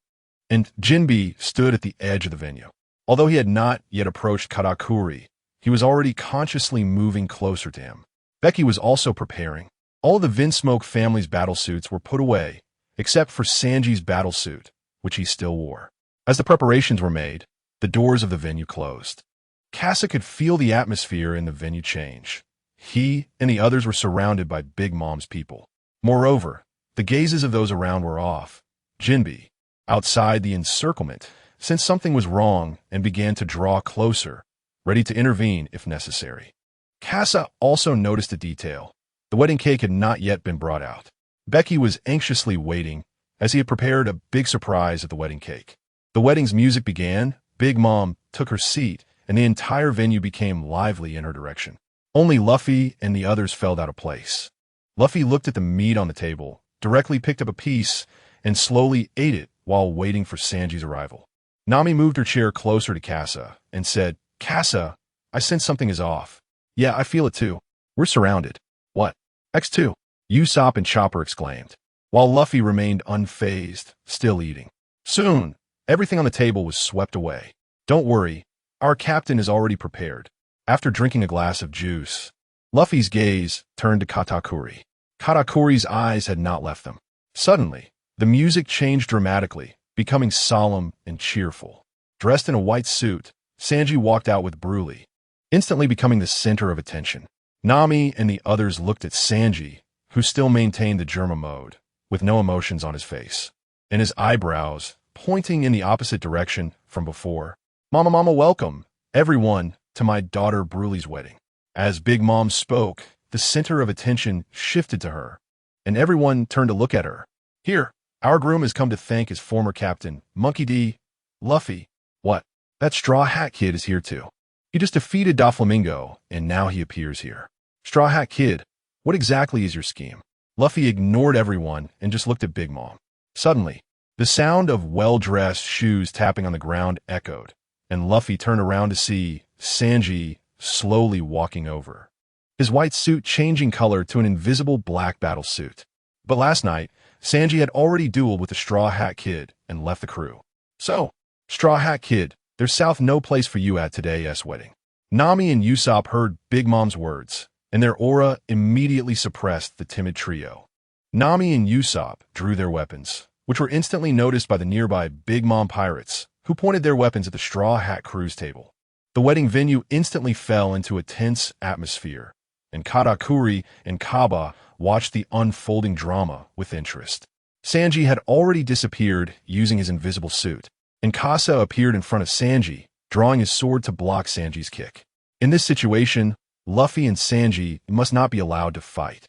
Speaker 1: and Jinbe stood at the edge of the venue. Although he had not yet approached Katakuri, he was already consciously moving closer to him. Becky was also preparing. All of the Vinsmoke family's battlesuits were put away, except for Sanji's battlesuit, which he still wore. As the preparations were made, the doors of the venue closed. Kasa could feel the atmosphere in the venue change. He and the others were surrounded by Big Mom's people. Moreover, the gazes of those around were off Jinbe, outside the encirclement, sensed something was wrong and began to draw closer, ready to intervene if necessary. Kasa also noticed a detail. The wedding cake had not yet been brought out. Becky was anxiously waiting, as he had prepared a big surprise at the wedding cake. The wedding's music began, Big Mom took her seat, and the entire venue became lively in her direction. Only Luffy and the others fell out of place. Luffy looked at the meat on the table, directly picked up a piece, and slowly ate it while waiting for Sanji's arrival. Nami moved her chair closer to Kasa and said, Kasa, I sense something is off. Yeah, I feel it too. We're surrounded. What? X2? Usopp and Chopper exclaimed, while Luffy remained unfazed, still eating. Soon, everything on the table was swept away. Don't worry, our captain is already prepared. After drinking a glass of juice, Luffy's gaze turned to Katakuri. Katakuri's eyes had not left them. Suddenly, the music changed dramatically, becoming solemn and cheerful. Dressed in a white suit, Sanji walked out with Broly, instantly becoming the center of attention. Nami and the others looked at Sanji, who still maintained the Germa mode, with no emotions on his face, and his eyebrows pointing in the opposite direction from before. Mama, welcome, everyone, to my daughter Broly's wedding. As Big Mom spoke, the center of attention shifted to her, and everyone turned to look at her. Here, our groom has come to thank his former captain, D. Luffy. What? That Straw Hat Kid is here too. He just defeated Doflamingo, and now he appears here. Straw Hat Kid, what exactly is your scheme? Luffy ignored everyone and just looked at Big Mom. Suddenly, the sound of well-dressed shoes tapping on the ground echoed, and Luffy turned around to see Sanji slowly walking over, his white suit changing color to an invisible black battle suit. But last night, Sanji had already dueled with the Straw Hat Kid and left the crew. So, Straw Hat Kid, there's south no place for you at today's wedding. Nami and Usopp heard Big Mom's words, and their aura immediately suppressed the timid trio. Nami and Usopp drew their weapons, which were instantly noticed by the nearby Big Mom pirates, who pointed their weapons at the Straw Hat crew's table. The wedding venue instantly fell into a tense atmosphere, and Katakuri and Kaba watched the unfolding drama with interest. Sanji had already disappeared using his invisible suit, and Kasa appeared in front of Sanji, drawing his sword to block Sanji's kick. In this situation, Luffy and Sanji must not be allowed to fight.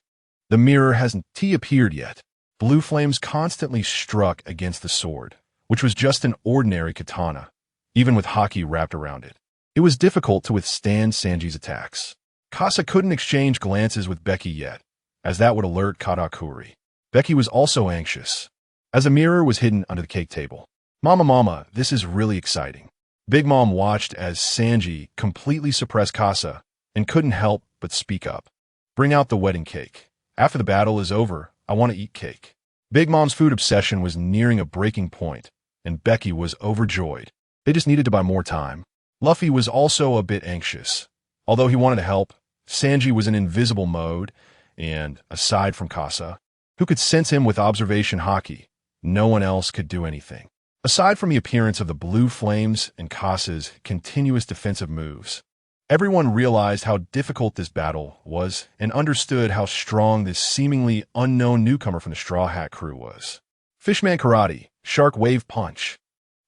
Speaker 1: The mirror hasn't appeared yet. Blue flames constantly struck against the sword, which was just an ordinary katana, even with haki wrapped around it. It was difficult to withstand Sanji's attacks. Kasa couldn't exchange glances with Becky yet, as that would alert Katakuri. Becky was also anxious, as a mirror was hidden under the cake table. Mama, this is really exciting. Big Mom watched as Sanji completely suppressed Kasa and couldn't help but speak up. Bring out the wedding cake. After the battle is over, I want to eat cake. Big Mom's food obsession was nearing a breaking point, and Becky was overjoyed. They just needed to buy more time. Luffy was also a bit anxious. Although he wanted to help, Sanji was in invisible mode, and, aside from Kasa, who could sense him with observation haki, no one else could do anything. Aside from the appearance of the blue flames and Kasa's continuous defensive moves, everyone realized how difficult this battle was and understood how strong this seemingly unknown newcomer from the Straw Hat crew was. Fishman Karate, Shark Wave Punch.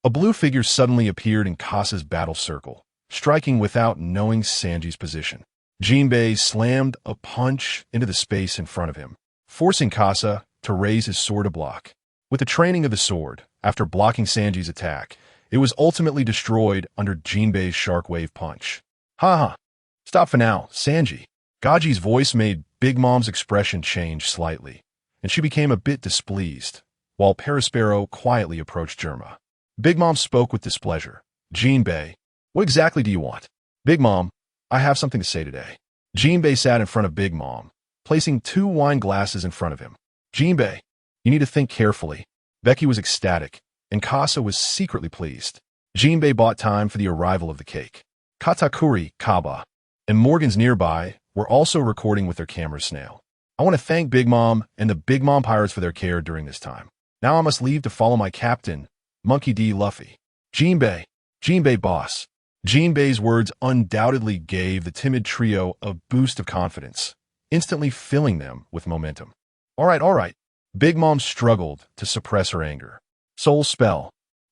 Speaker 1: A blue figure suddenly appeared in Kasa's battle circle, striking without knowing Sanji's position. Jinbei slammed a punch into the space in front of him, forcing Kasa to raise his sword to block. With the training of the sword, after blocking Sanji's attack, it was ultimately destroyed under Jinbei's Shark Wave Punch. Haha. Stop for now, Sanji. Gaji's voice made Big Mom's expression change slightly, and she became a bit displeased, while Perospero quietly approached Germa. Big Mom spoke with displeasure. Jinbei, what exactly do you want? Big Mom, I have something to say today. Jinbei sat in front of Big Mom, placing 2 wine glasses in front of him. Jinbei, you need to think carefully. Becky was ecstatic, and Kasa was secretly pleased. Jinbei bought time for the arrival of the cake. Katakuri, Kaba, and Morgan's nearby were also recording with their cameras snail. I want to thank Big Mom and the Big Mom Pirates for their care during this time. Now I must leave to follow my captain, Monkey-D. Luffy. Jinbei boss. Jinbei's words undoubtedly gave the timid trio a boost of confidence, instantly filling them with momentum. All right. Big Mom struggled to suppress her anger. Soul Spell.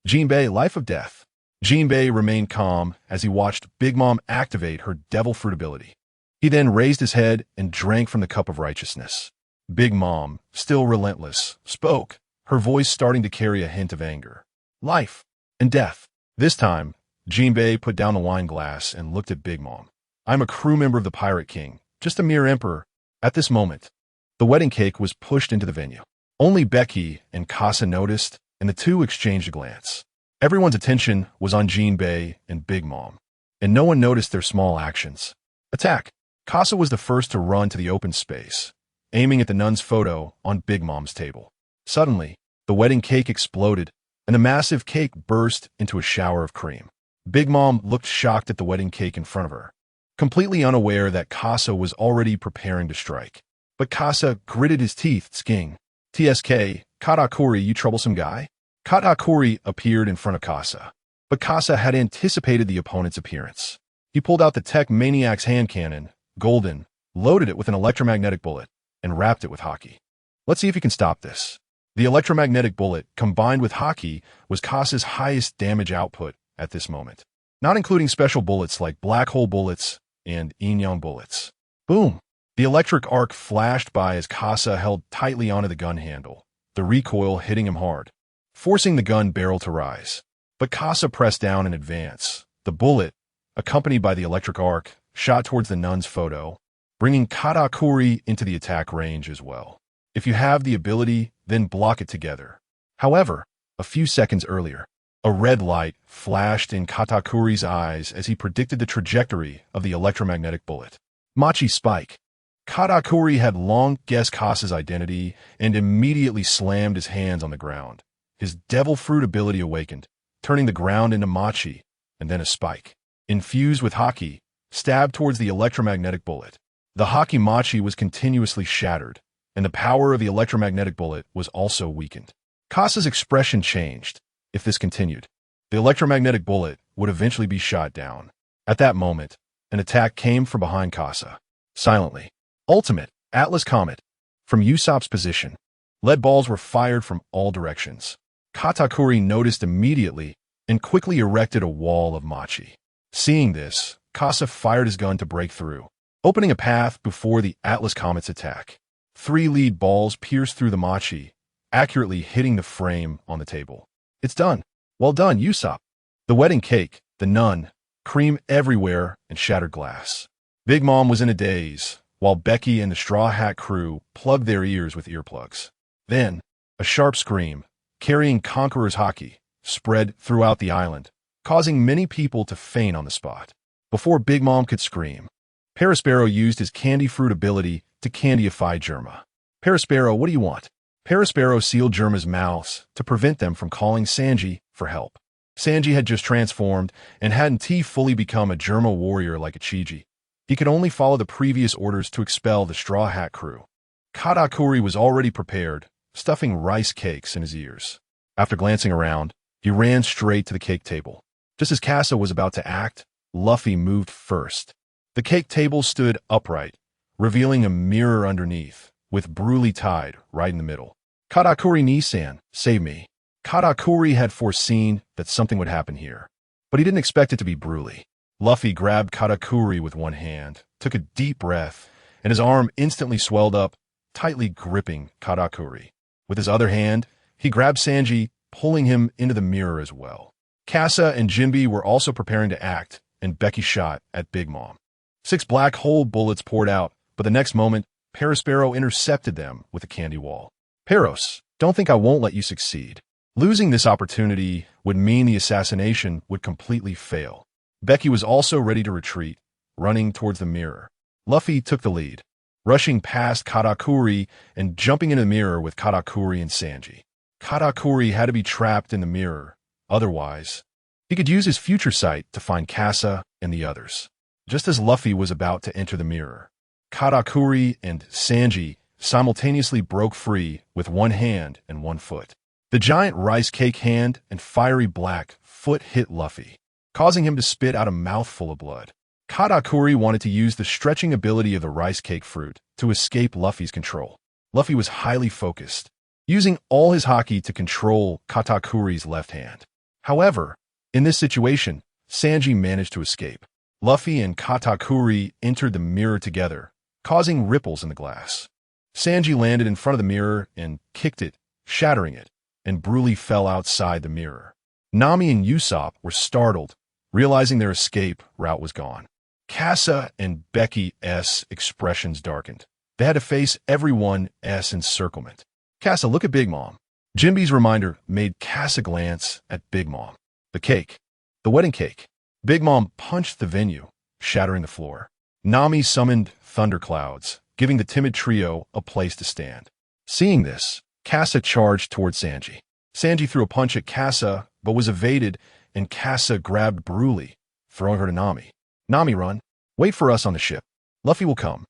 Speaker 1: Jinbei, Life of Death. Jinbei remained calm as he watched Big Mom activate her devil fruit ability. He then raised his head and drank from the cup of righteousness. Big Mom, still relentless, spoke, her voice starting to carry a hint of anger. Life and death. This time, Jinbei put down the wine glass and looked at Big Mom. I'm a crew member of the Pirate King, just a mere emperor. At this moment, the wedding cake was pushed into the venue. Only Becky and Kasa noticed, and the two exchanged a glance. Everyone's attention was on Jinbei and Big Mom, and no one noticed their small actions. Attack! Kasa was the first to run to the open space, aiming at the nun's photo on Big Mom's table. Suddenly, the wedding cake exploded, and the massive cake burst into a shower of cream. Big Mom looked shocked at the wedding cake in front of her, completely unaware that Kasa was already preparing to strike. But Kasa gritted his teeth, sking. TSK, Katakuri, you troublesome guy? Katakuri appeared in front of Kasa, but Kasa had anticipated the opponent's appearance. He pulled out the Tech Maniac's hand cannon, Golden, loaded it with an electromagnetic bullet, and wrapped it with Haki. Let's see if you can stop this. The electromagnetic bullet, combined with Haki, was Kasa's highest damage output at this moment, not including special bullets like black hole bullets and yin-yang bullets. Boom! The electric arc flashed by as Kasa held tightly onto the gun handle, the recoil hitting him hard, forcing the gun barrel to rise. But Kasa pressed down in advance. The bullet, accompanied by the electric arc, shot towards the nun's photo, bringing Katakuri into the attack range as well. If you have the ability, then block it together. However, a few seconds earlier, a red light flashed in Katakuri's eyes as he predicted the trajectory of the electromagnetic bullet. Machi Spike. Katakuri had long guessed Kasa's identity and immediately slammed his hands on the ground. His devil fruit ability awakened, turning the ground into Machi, and then a spike. Infused with Haki, stabbed towards the electromagnetic bullet. The Haki Machi was continuously shattered, and the power of the electromagnetic bullet was also weakened. Kasa's expression changed. If this continued, the electromagnetic bullet would eventually be shot down. At that moment, an attack came from behind Kasa. Silently. Ultimate, Atlas Comet. From Usopp's position, lead balls were fired from all directions. Katakuri noticed immediately and quickly erected a wall of Machi. Seeing this, Kasa fired his gun to break through, opening a path before the Atlas Comet's attack. 3 lead balls pierced through the Machi, accurately hitting the frame on the table. It's done. Well done, Usopp. The wedding cake, the nun, cream everywhere, and shattered glass. Big Mom was in a daze, while Becky and the Straw Hat crew plugged their ears with earplugs. Then, a sharp scream, carrying Conqueror's Haki, spread throughout the island, causing many people to faint on the spot. Before Big Mom could scream, Perospero used his candy fruit ability to candyify Germa. Perospero, what do you want? Perospero sealed Germa's mouths to prevent them from calling Sanji for help. Sanji had just transformed and hadn't fully become a Germa warrior like Ichiji. He could only follow the previous orders to expel the Straw Hat crew. Katakuri was already prepared, stuffing rice cakes in his ears. After glancing around, He ran straight to the cake table. Just as Kasa was about to act, Luffy moved first. The cake table stood upright, revealing a mirror underneath, with Broly tied right in the middle. Katakuri Nisan, save me. Katakuri had foreseen that something would happen here, but he didn't expect it to be Broly. Luffy grabbed Katakuri with one hand, took a deep breath, and his arm instantly swelled up, tightly gripping Katakuri. With his other hand, he grabbed Sanji, pulling him into the mirror as well. Kasa and Jinbe were also preparing to act, and Becky shot at Big Mom. 6 black hole bullets poured out, but the next moment, Perospero intercepted them with a candy wall. Peros, don't think I won't let you succeed. Losing this opportunity would mean the assassination would completely fail. Becky was also ready to retreat, running towards the mirror. Luffy took the lead, rushing past Katakuri and jumping in the mirror with Katakuri and Sanji. Katakuri had to be trapped in the mirror, otherwise, he could use his future sight to find Kasa and the others. Just as Luffy was about to enter the mirror, Katakuri and Sanji simultaneously broke free with one hand and one foot. The giant rice cake hand and fiery black foot hit Luffy, causing him to spit out a mouthful of blood. Katakuri wanted to use the stretching ability of the rice cake fruit to escape Luffy's control. Luffy was highly focused, using all his haki to control Katakuri's left hand. However, in this situation, Sanji managed to escape. Luffy and Katakuri entered the mirror together, causing ripples in the glass. Sanji landed in front of the mirror and kicked it, shattering it, and Broly fell outside the mirror. Nami and Usopp were startled, realizing their escape route was gone. Kasa and Becky's expressions darkened. They had to face everyone's encirclement. Kasa, look at Big Mom. Jinbe's reminder made Kasa glance at Big Mom. The cake. The wedding cake. Big Mom punched the venue, shattering the floor. Nami summoned thunderclouds, giving the timid trio a place to stand. Seeing this, Kasa charged towards Sanji. Sanji threw a punch at Kasa, but was evaded, and Kasa grabbed Broly, throwing her to Nami. Nami, run. Wait for us on the ship. Luffy will come.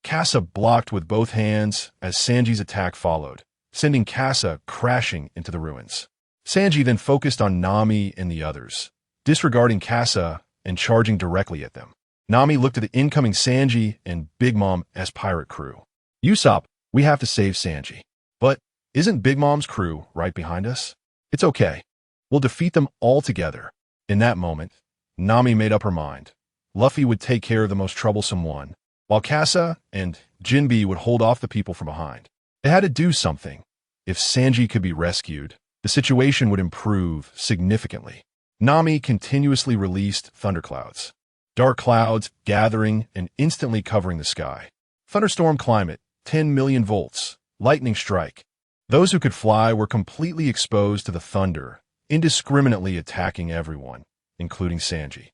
Speaker 1: Kasa blocked with both hands as Sanji's attack followed, sending Kasa crashing into the ruins. Sanji then focused on Nami and the others, disregarding Kasa and charging directly at them. Nami looked at the incoming Sanji and Big Mom as pirate crew. Usopp, we have to save Sanji. But isn't Big Mom's crew right behind us? It's okay. We'll defeat them all together. In that moment, Nami made up her mind. Luffy would take care of the most troublesome one, while Kasa and Jinbe would hold off the people from behind. They had to do something. If Sanji could be rescued, the situation would improve significantly. Nami continuously released thunderclouds. Dark clouds gathering and instantly covering the sky. Thunderstorm climate, 10 million volts. Lightning strike. Those who could fly were completely exposed to the thunder, indiscriminately attacking everyone, including Sanji.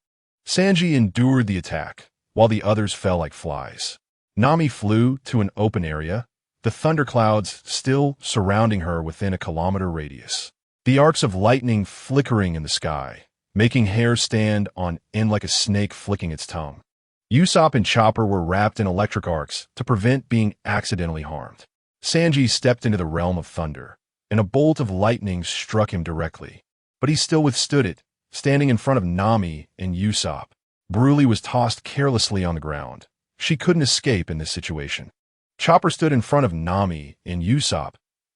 Speaker 1: Sanji endured the attack, while the others fell like flies. Nami flew to an open area, the thunderclouds still surrounding her within a kilometer radius. The arcs of lightning flickering in the sky, making hair stand on end like a snake flicking its tongue. Usopp and Chopper were wrapped in electric arcs to prevent being accidentally harmed. Sanji stepped into the realm of thunder, and a bolt of lightning struck him directly. But he still withstood it, standing in front of Nami and Usopp. Broly was tossed carelessly on the ground. She couldn't escape in this situation. Chopper stood in front of Nami and Usopp.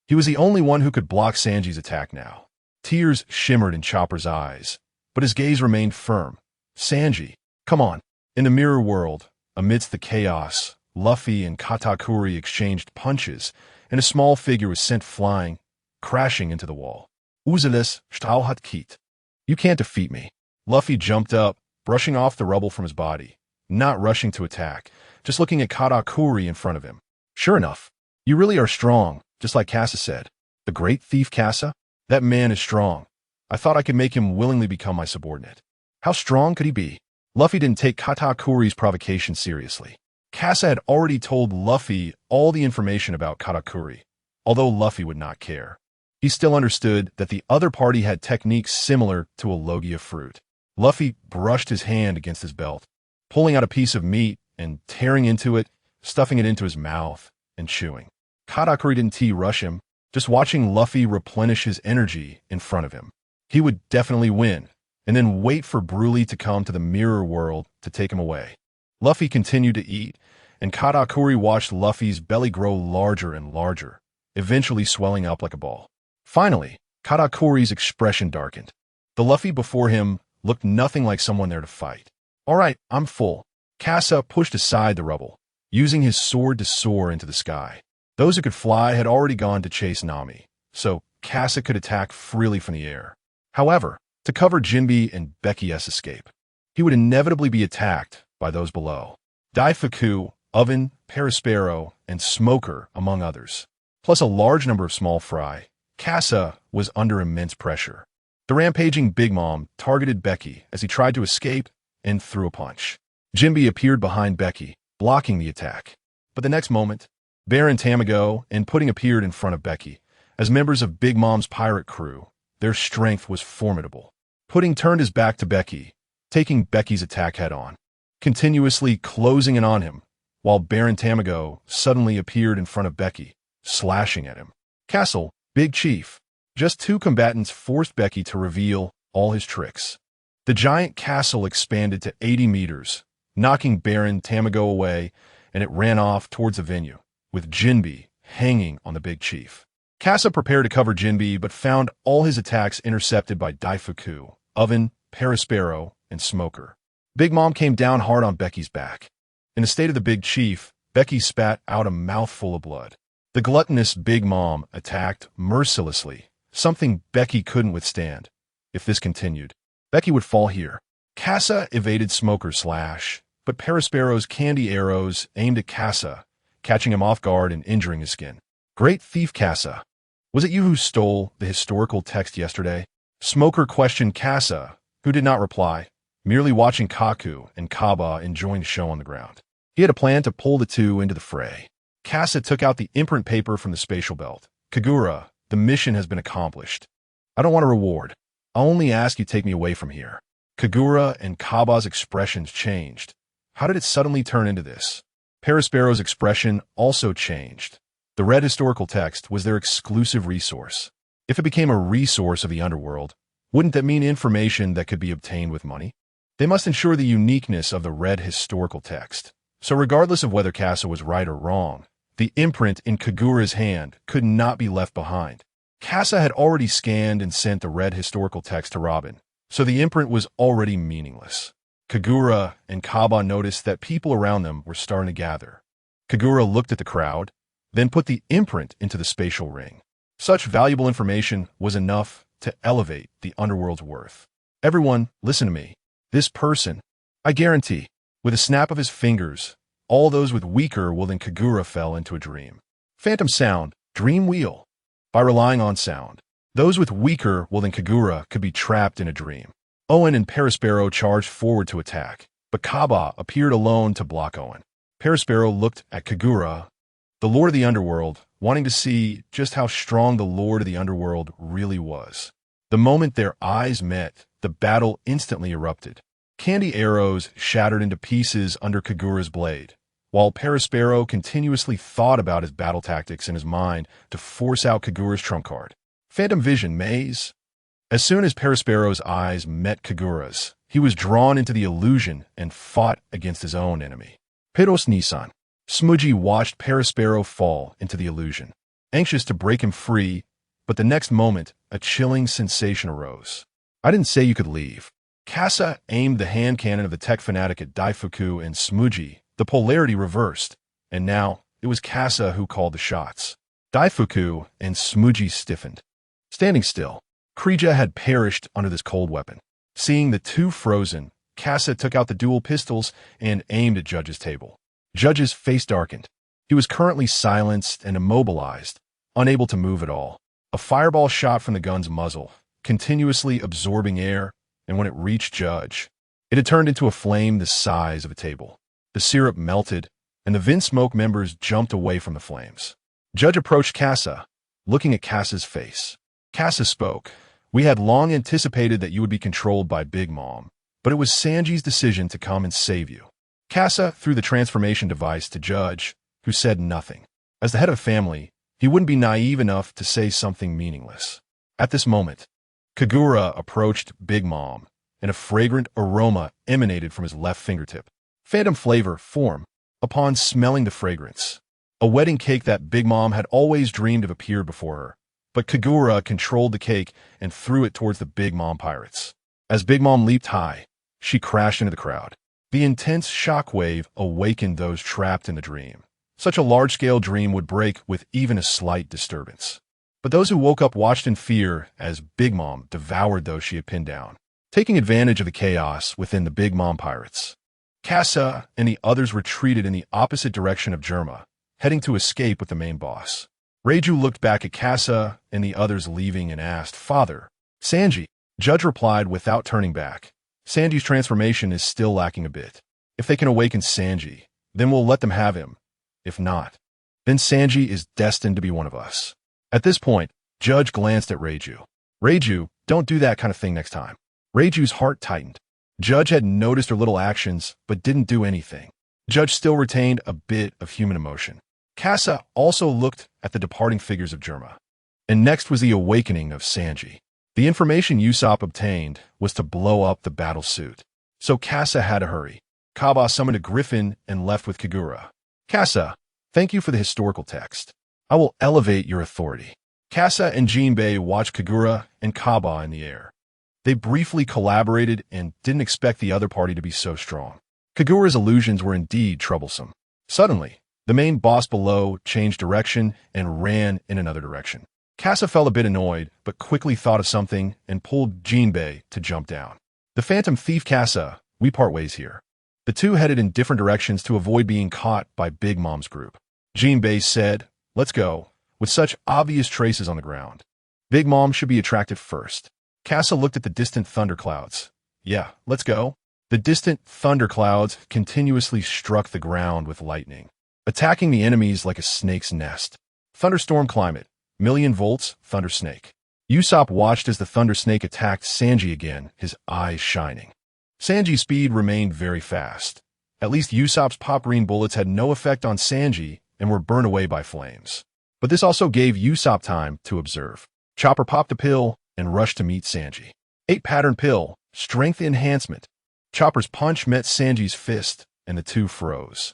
Speaker 1: He was the only one who could block Sanji's attack now. Tears shimmered in Chopper's eyes, but his gaze remained firm. Sanji, come on. In the mirror world, amidst the chaos, Luffy and Katakuri exchanged punches, and a small figure was sent flying, crashing into the wall. Uzelis Stauhat Kit. You can't defeat me. Luffy jumped up, brushing off the rubble from his body, not rushing to attack, just looking at Katakuri in front of him. Sure enough, you really are strong, just like Kasa said. The great thief Kasa? That man is strong. I thought I could make him willingly become my subordinate. How strong could he be? Luffy didn't take Katakuri's provocation seriously. Kasa had already told Luffy all the information about Katakuri, although Luffy would not care. He still understood that the other party had techniques similar to a Logia fruit. Luffy brushed his hand against his belt, pulling out a piece of meat and tearing into it, stuffing it into his mouth and chewing. Katakuri didn't rush him, just watching Luffy replenish his energy in front of him. he would definitely win, and then wait for Broly to come to the mirror world to take him away. Luffy continued to eat, and Katakuri watched Luffy's belly grow larger and larger, eventually swelling up like a ball. Finally, Katakuri's expression darkened. The Luffy before him looked nothing like someone there to fight. "All right, I'm full." Kasa pushed aside the rubble, using his sword to soar into the sky. Those who could fly had already gone to chase Nami, so Kasa could attack freely from the air. However, to cover Jinbe and Becky's escape, he would inevitably be attacked by those below. Daifuku, Oven, Perispero, and Smoker, among others, plus a large number of small fry. Kasa was under immense pressure. The rampaging Big Mom targeted Becky as he tried to escape and threw a punch. Jinbe appeared behind Becky, blocking the attack. But the next moment, Baron Tamago and Pudding appeared in front of Becky. As members of Big Mom's pirate crew, their strength was formidable. Pudding turned his back to Becky, taking Becky's attack head-on, continuously closing in on him, while Baron Tamago suddenly appeared in front of Becky, slashing at him. Castle, Big Chief. Just two combatants forced Becky to reveal all his tricks. The giant castle expanded to 80 meters, knocking Baron Tamago away, and it ran off towards the venue, with Jinbe hanging on the Big Chief. Kasa prepared to cover Jinbe, but found all his attacks intercepted by Daifuku, Oven, Perispero, and Smoker. Big Mom came down hard on Becky's back. In the state of the Big Chief, Becky spat out a mouthful of blood. The gluttonous Big Mom attacked mercilessly, something Becky couldn't withstand. If this continued, Becky would fall here. Kasa evaded Smoker's slash, but Perispero's candy arrows aimed at Kasa, catching him off guard and injuring his skin. "Great thief, Kasa. Was it you who stole the historical text yesterday?" Smoker questioned Kasa, who did not reply, merely watching Kaku and Kaba enjoying the show on the ground. He had a plan to pull the two into the fray. Kasa took out the imprint paper from the spatial belt. "Kagura, the mission has been accomplished. I don't want a reward. I'll only ask you take me away from here." Kagura and Kaba's expressions changed. How did it suddenly turn into this? Perispero's expression also changed. The red historical text was their exclusive resource. If it became a resource of the underworld, wouldn't that mean information that could be obtained with money? They must ensure the uniqueness of the red historical text. So regardless of whether Kasa was right or wrong, the imprint in Kagura's hand could not be left behind. Kasa had already scanned and sent the red historical text to Robin, so the imprint was already meaningless. Kagura and Kaba noticed that people around them were starting to gather. Kagura looked at the crowd, then put the imprint into the spatial ring. Such valuable information was enough to elevate the underworld's worth. "Everyone, listen to me. This person, I guarantee," with a snap of his fingers, all those with weaker will than Kagura fell into a dream. Phantom sound, dream wheel. By relying on sound, those with weaker will than Kagura could be trapped in a dream. Owen and Perispero charged forward to attack, but Kaba appeared alone to block Owen. Perispero looked at Kagura, the Lord of the Underworld, wanting to see just how strong the Lord of the Underworld really was. The moment their eyes met, the battle instantly erupted. Candy arrows shattered into pieces under Kagura's blade, while Perispero continuously thought about his battle tactics in his mind to force out Kagura's trump card. Phantom Vision Maze. As soon as Perispero's eyes met Kagura's, he was drawn into the illusion and fought against his own enemy. Piros Nissan. Smudgy watched Perispero fall into the illusion, anxious to break him free, but the next moment, a chilling sensation arose. "I didn't say you could leave." Kasa aimed the hand cannon of the tech fanatic at Daifuku and Smudgy. The polarity reversed, and now it was Kasa who called the shots. Daifuku and Smudgy stiffened. Standing still, Krija had perished under this cold weapon. Seeing the two frozen, Kasa took out the dual pistols and aimed at Judge's table. Judge's face darkened. He was currently silenced and immobilized, unable to move at all. A fireball shot from the gun's muzzle, continuously absorbing air, and when it reached Judge, it had turned into a flame the size of a table. The syrup melted, and the Vinsmoke members jumped away from the flames. Judge approached Kasa, looking at Kasa's face. Kasa spoke. "We had long anticipated that you would be controlled by Big Mom, but it was Sanji's decision to come and save you." Kasa threw the transformation device to Judge, who said nothing. As the head of family, he wouldn't be naive enough to say something meaningless. At this moment, Kagura approached Big Mom, and a fragrant aroma emanated from his left fingertip. Phantom flavor form upon smelling the fragrance. A wedding cake that Big Mom had always dreamed of appeared before her, but Kagura controlled the cake and threw it towards the Big Mom pirates. As Big Mom leaped high, she crashed into the crowd. The intense shockwave awakened those trapped in the dream. Such a large-scale dream would break with even a slight disturbance. But those who woke up watched in fear as Big Mom devoured those she had pinned down, taking advantage of the chaos within the Big Mom pirates. Casa and the others retreated in the opposite direction of Germa, heading to escape with the main boss. Reiju looked back at Casa and the others leaving and asked, "Father, Sanji?" Judge replied without turning back. "Sanji's transformation is still lacking a bit. If they can awaken Sanji, then we'll let them have him. If not, then Sanji is destined to be one of us." At this point, Judge glanced at Reiju. "Reiju, don't do that kind of thing next time." Reiju's heart tightened. Judge had noticed her little actions, but didn't do anything. Judge still retained a bit of human emotion. Casa also looked at the departing figures of Germa. And next was the awakening of Sanji. The information Usopp obtained was to blow up the battle suit. So Casa had to hurry. Kaba summoned a griffin and left with Kagura. "Casa, thank you for the historical text. I will elevate your authority." Casa and Jinbei watched Kagura and Kaba in the air. They briefly collaborated and didn't expect the other party to be so strong. Kagura's illusions were indeed troublesome. Suddenly, the main boss below changed direction and ran in another direction. Casa felt a bit annoyed, but quickly thought of something and pulled Jinbei to jump down. "The Phantom Thief Casa, we part ways here." The two headed in different directions to avoid being caught by Big Mom's group. Jinbei said, "Let's go," with such obvious traces on the ground. Big Mom should be attracted first. Casa looked at the distant thunderclouds. "Yeah, let's go." The distant thunderclouds continuously struck the ground with lightning, attacking the enemies like a snake's nest. Thunderstorm climate, 1,000,000 volts, thunder snake. Usopp watched as the thunder snake attacked Sanji again, his eyes shining. Sanji's speed remained very fast. At least Usopp's pop green bullets had no effect on Sanji and were burned away by flames. But this also gave Usopp time to observe. Chopper popped a pill and rushed to meet Sanji. 8 pattern pill, strength enhancement. Chopper's punch met Sanji's fist, and the two froze.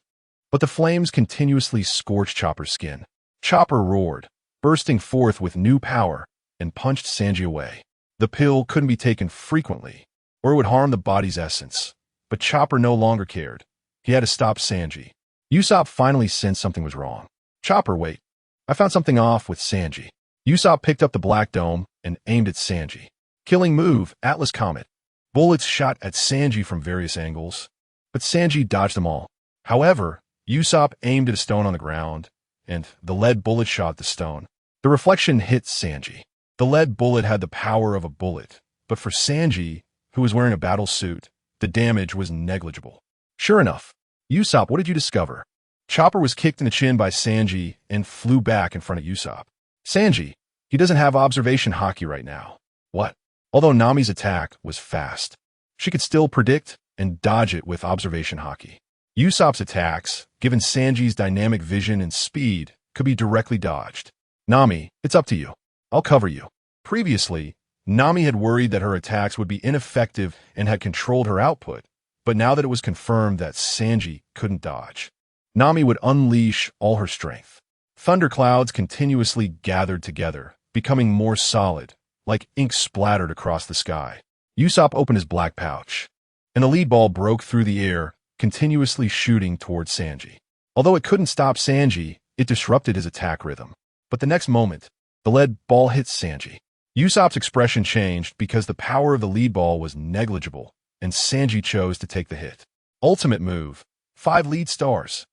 Speaker 1: But the flames continuously scorched Chopper's skin. Chopper roared, bursting forth with new power, and punched Sanji away. The pill couldn't be taken frequently, or it would harm the body's essence. But Chopper no longer cared. He had to stop Sanji. Usopp finally sensed something was wrong. "Chopper, wait. I found something off with Sanji." Usopp picked up the Black Dome and aimed at Sanji. Killing move, Atlas Comet. Bullets shot at Sanji from various angles, but Sanji dodged them all. However, Usopp aimed at a stone on the ground, and the lead bullet shot the stone. The reflection hit Sanji. The lead bullet had the power of a bullet, but for Sanji, who was wearing a battle suit, the damage was negligible. Sure enough, "Usopp, what did you discover?" Chopper was kicked in the chin by Sanji and flew back in front of Usopp. "Sanji, he doesn't have observation haki right now." "What?" Although Nami's attack was fast, she could still predict and dodge it with observation haki. Usopp's attacks, given Sanji's dynamic vision and speed, could be directly dodged. "Nami, it's up to you. I'll cover you." Previously, Nami had worried that her attacks would be ineffective and had controlled her output, but now that it was confirmed that Sanji couldn't dodge, Nami would unleash all her strength. Thunderclouds continuously gathered together, becoming more solid, like ink splattered across the sky. Usopp opened his black pouch, and the lead ball broke through the air, continuously shooting towards Sanji. Although it couldn't stop Sanji, it disrupted his attack rhythm. But the next moment, the lead ball hit Sanji. Usopp's expression changed because the power of the lead ball was negligible, and Sanji chose to take the hit. Ultimate move, 5 lead stars.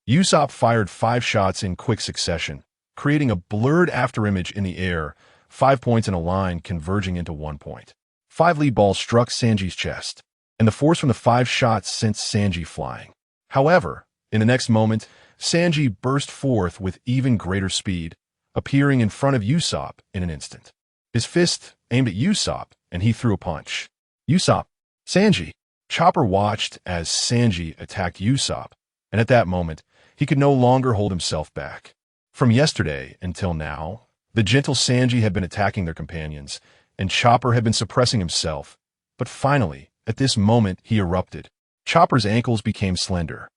Speaker 1: Usopp fired 5 shots in quick succession, creating a blurred afterimage in the air, 5 points in a line converging into 1 point. 5 lead balls struck Sanji's chest, and the force from the 5 shots sent Sanji flying. However, in the next moment, Sanji burst forth with even greater speed, appearing in front of Usopp in an instant. His fist aimed at Usopp, and he threw a punch. "Usopp, Sanji." Chopper watched as Sanji attacked Usopp, and at that moment, he could no longer hold himself back. From yesterday until now, the gentle Sanji had been attacking their companions, and Chopper had been suppressing himself. But finally, at this moment, he erupted. Chopper's ankles became slender,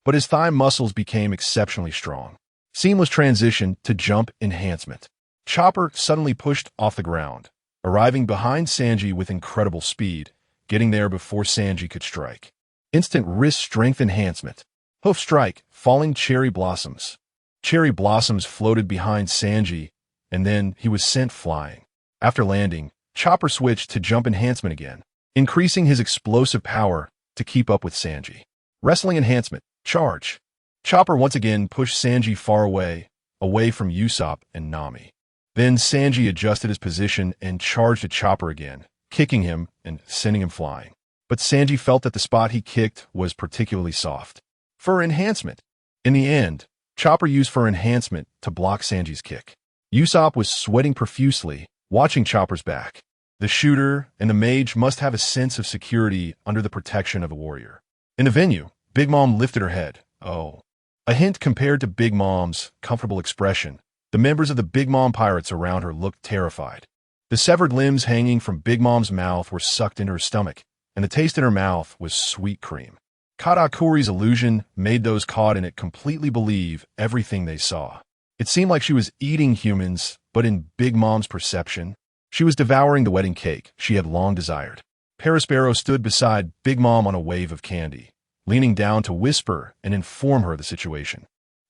Speaker 1: but his thigh muscles became exceptionally strong. Seamless transition to jump enhancement. Chopper suddenly pushed off the ground, arriving behind Sanji with incredible speed, getting there before Sanji could strike. Instant wrist strength enhancement. Hoof strike, falling cherry blossoms. Cherry blossoms floated behind Sanji, and then he was sent flying. After landing, Chopper switched to jump enhancement again, increasing his explosive power to keep up with Sanji. Wrestling enhancement, charge. Chopper once again pushed Sanji far away from Usopp and Nami. Then Sanji adjusted his position and charged at Chopper again, kicking him and sending him flying. But Sanji felt that the spot he kicked was particularly soft. Fur enhancement. In the end, Chopper used fur enhancement to block Sanji's kick. Usopp was sweating profusely, watching Chopper's back. The shooter and the mage must have a sense of security under the protection of a warrior. In the venue, Big Mom lifted her head. Oh. A hint compared to Big Mom's comfortable expression. The members of the Big Mom pirates around her looked terrified. The severed limbs hanging from Big Mom's mouth were sucked into her stomach, and the taste in her mouth was sweet cream. Katakuri's illusion made those caught in it completely believe everything they saw. It seemed like she was eating humans, but in Big Mom's perception, she was devouring the wedding cake she had long desired. Perospero stood beside Big Mom on a wave of candy, leaning down to whisper and inform her of the situation.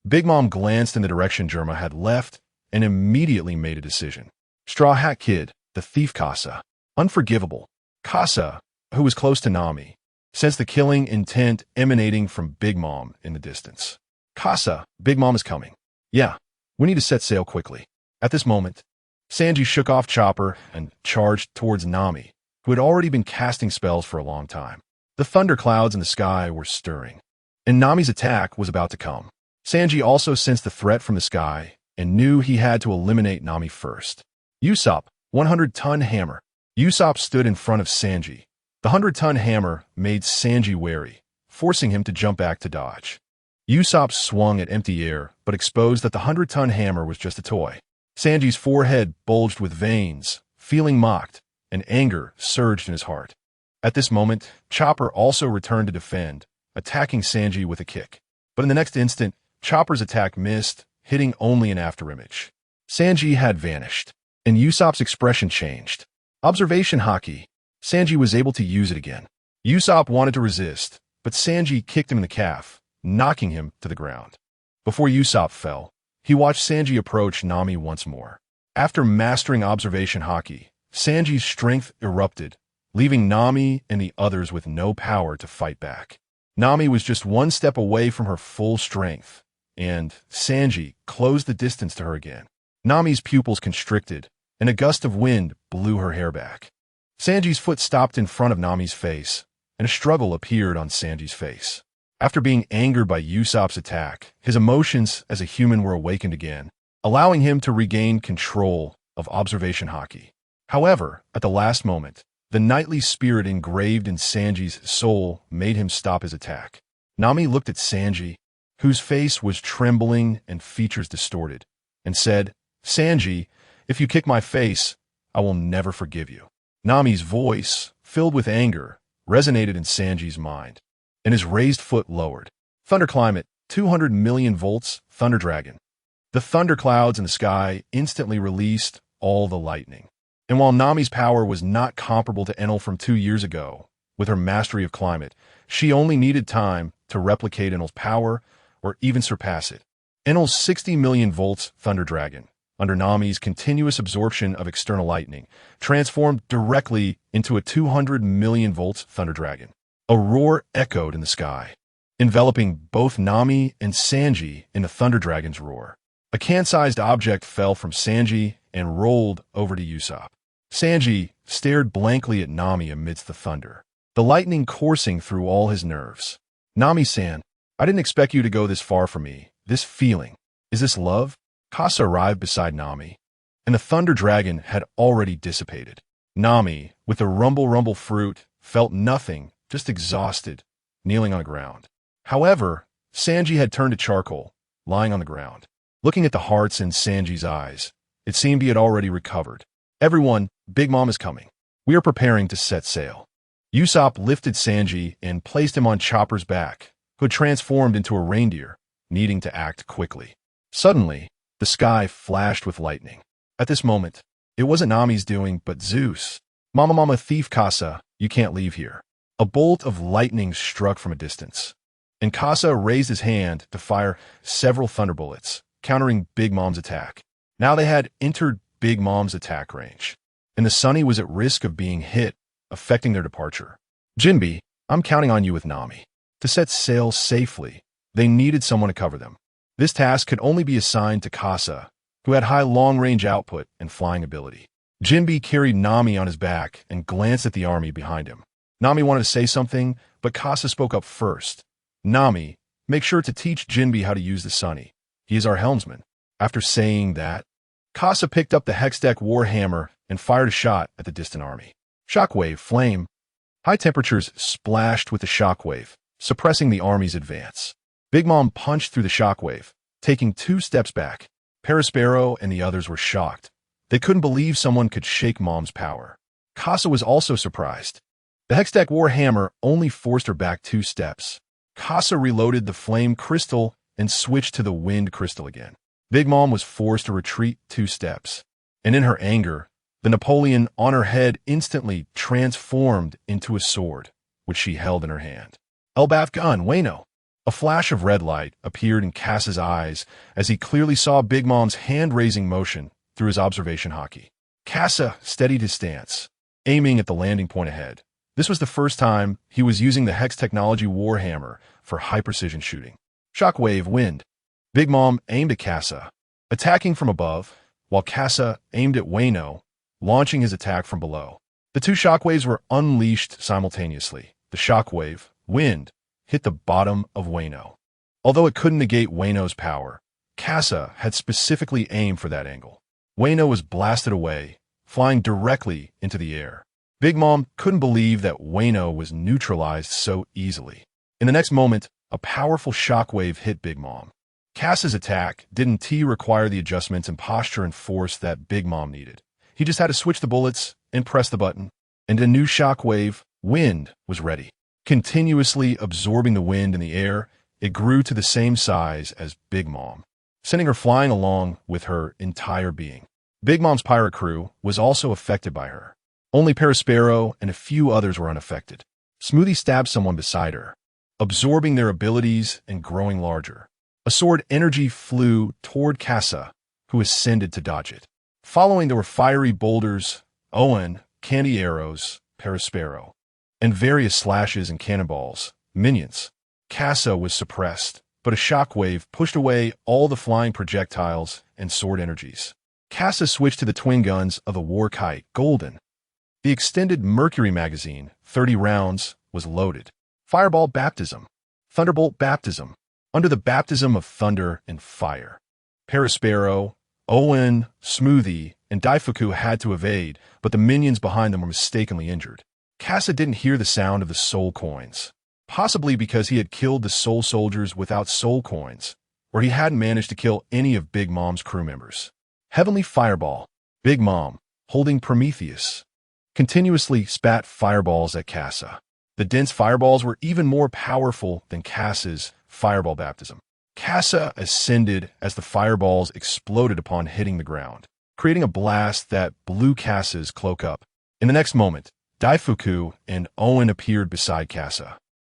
Speaker 1: Big Mom glanced in the direction Germa had left and immediately made a decision. Straw Hat Kid, the thief Casa. Unforgivable. Casa, who was close to Nami, sensed the killing intent emanating from Big Mom in the distance. Casa, Big Mom is coming. Yeah, we need to set sail quickly. At this moment, Sanji shook off Chopper and charged towards Nami, who had already been casting spells for a long time. The thunderclouds in the sky were stirring, and Nami's attack was about to come. Sanji also sensed the threat from the sky and knew he had to eliminate Nami first. Usopp, 100-ton hammer. Usopp stood in front of Sanji. The 100-ton hammer made Sanji wary, forcing him to jump back to dodge. Usopp swung at empty air, but exposed that the 100-ton hammer was just a toy. Sanji's forehead bulged with veins, feeling mocked, and anger surged in his heart. At this moment, Chopper also returned to defend, attacking Sanji with a kick. But in the next instant, Chopper's attack missed, hitting only an afterimage. Sanji had vanished, and Usopp's expression changed. Observation Haki. Sanji was able to use it again. Usopp wanted to resist, but Sanji kicked him in the calf, knocking him to the ground. Before Usopp fell, he watched Sanji approach Nami once more. After mastering Observation Haki, Sanji's strength erupted, leaving Nami and the others with no power to fight back. Nami was just one step away from her full strength, and Sanji closed the distance to her again. Nami's pupils constricted, and a gust of wind blew her hair back. Sanji's foot stopped in front of Nami's face, and a struggle appeared on Sanji's face. After being angered by Usopp's attack, his emotions as a human were awakened again, allowing him to regain control of Observation Haki. However, at the last moment, the knightly spirit engraved in Sanji's soul made him stop his attack. Nami looked at Sanji, whose face was trembling and features distorted, and said, "Sanji, if you kick my face, I will never forgive you." Nami's voice, filled with anger, resonated in Sanji's mind, and his raised foot lowered. Thunderclimate, 200 million volts, Thunder Dragon. The thunderclouds in the sky instantly released all the lightning. And while Nami's power was not comparable to Enel from 2 years ago, with her mastery of climate, she only needed time to replicate Enel's power or even surpass it. Enel's 60 million volts Thunder Dragon, under Nami's continuous absorption of external lightning, transformed directly into a 200 million volts Thunder Dragon. A roar echoed in the sky, enveloping both Nami and Sanji in the Thunder Dragon's roar. A can-sized object fell from Sanji and rolled over to Usopp. Sanji stared blankly at Nami amidst the thunder, the lightning coursing through all his nerves. "Nami-san, I didn't expect you to go this far for me. This feeling, is this love?" Casa arrived beside Nami, and the Thunder Dragon had already dissipated. Nami, with the rumble fruit, felt nothing, just exhausted, kneeling on the ground. However, Sanji had turned to charcoal, lying on the ground. Looking at the hearts in Sanji's eyes, it seemed he had already recovered. Everyone, Big Mom is coming. We are preparing to set sail. Usopp lifted Sanji and placed him on Chopper's back, who had transformed into a reindeer, needing to act quickly. Suddenly, the sky flashed with lightning. At this moment, it wasn't Nami's doing, but Zeus. Mama thief Casa, you can't leave here. A bolt of lightning struck from a distance, and Casa raised his hand to fire several thunderbullets, countering Big Mom's attack. Now they had entered Big Mom's attack range, and the Sunny was at risk of being hit, affecting their departure. Jinbe, I'm counting on you with Nami. To set sail safely, they needed someone to cover them. This task could only be assigned to Casa, who had high long-range output and flying ability. Jinbe carried Nami on his back and glanced at the army behind him. Nami wanted to say something, but Casa spoke up first. Nami, make sure to teach Jinbe how to use the Sunny. He is our helmsman. After saying that, Casa picked up the Hextech Warhammer and fired a shot at the distant army. Shockwave, flame. High temperatures splashed with the shockwave, suppressing the army's advance. Big Mom punched through the shockwave, taking 2 steps back. Perospero and the others were shocked. They couldn't believe someone could shake Mom's power. Casa was also surprised. The Hextech Warhammer only forced her back 2 steps. Casa reloaded the flame crystal and switched to the wind crystal again. Big Mom was forced to retreat 2 steps. And in her anger, the Napoleon on her head instantly transformed into a sword, which she held in her hand. Elbaf gun, Wano. A flash of red light appeared in Cass's eyes as he clearly saw Big Mom's hand-raising motion through his observation hockey. Casa steadied his stance, aiming at the landing point ahead. This was the first time he was using the Hex Technology Warhammer for high-precision shooting. Shockwave, wind. Big Mom aimed at Casa, attacking from above, while Casa aimed at Wano, launching his attack from below. The 2 shockwaves were unleashed simultaneously. The shockwave, wind, hit the bottom of Wano. Although it couldn't negate Wano's power, Casa had specifically aimed for that angle. Wano was blasted away, flying directly into the air. Big Mom couldn't believe that Wano was neutralized so easily. In the next moment, a powerful shockwave hit Big Mom. Cass's attack didn't require the adjustments in posture and force that Big Mom needed. He just had to switch the bullets and press the button, and a new shockwave, wind, was ready. Continuously absorbing the wind in the air, it grew to the same size as Big Mom, sending her flying along with her entire being. Big Mom's pirate crew was also affected by her. Only Perospero and a few others were unaffected. Smoothie stabbed someone beside her, absorbing their abilities and growing larger. A sword energy flew toward Casa, who ascended to dodge it. Following, there were fiery boulders, Owen, candy arrows, Perospero, and various slashes and cannonballs, minions. Casa was suppressed, but a shockwave pushed away all the flying projectiles and sword energies. Casa switched to the twin guns of a war kite, Golden. The extended Mercury magazine, 30 rounds, was loaded. Fireball baptism. Thunderbolt baptism. Under the baptism of thunder and fire. Perospero, Owen, Smoothie, and Daifuku had to evade, but the minions behind them were mistakenly injured. Casa didn't hear the sound of the soul coins, possibly because he had killed the soul soldiers without soul coins, or he hadn't managed to kill any of Big Mom's crew members. Heavenly Fireball. Big Mom, holding Prometheus, continuously spat fireballs at Casa. The dense fireballs were even more powerful than Casa's fireball baptism. Casa ascended as the fireballs exploded upon hitting the ground, creating a blast that blew Casa's cloak up. In the next moment, Daifuku and Owen appeared beside Casa.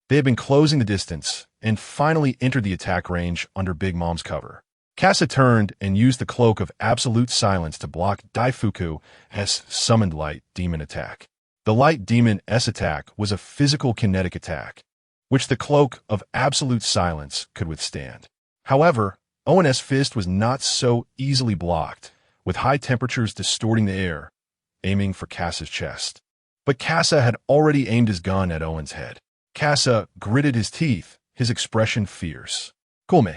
Speaker 1: They had been closing the distance and finally entered the attack range under Big Mom's cover. Casa turned and used the Cloak of Absolute Silence to block Daifuku's summoned Light Demon attack. The Light Demon S attack was a physical kinetic attack, which the Cloak of Absolute Silence could withstand. However, Owen's fist was not so easily blocked, with high temperatures distorting the air, aiming for Casa's chest. But Casa had already aimed his gun at Owen's head. Casa gritted his teeth, his expression fierce. Come,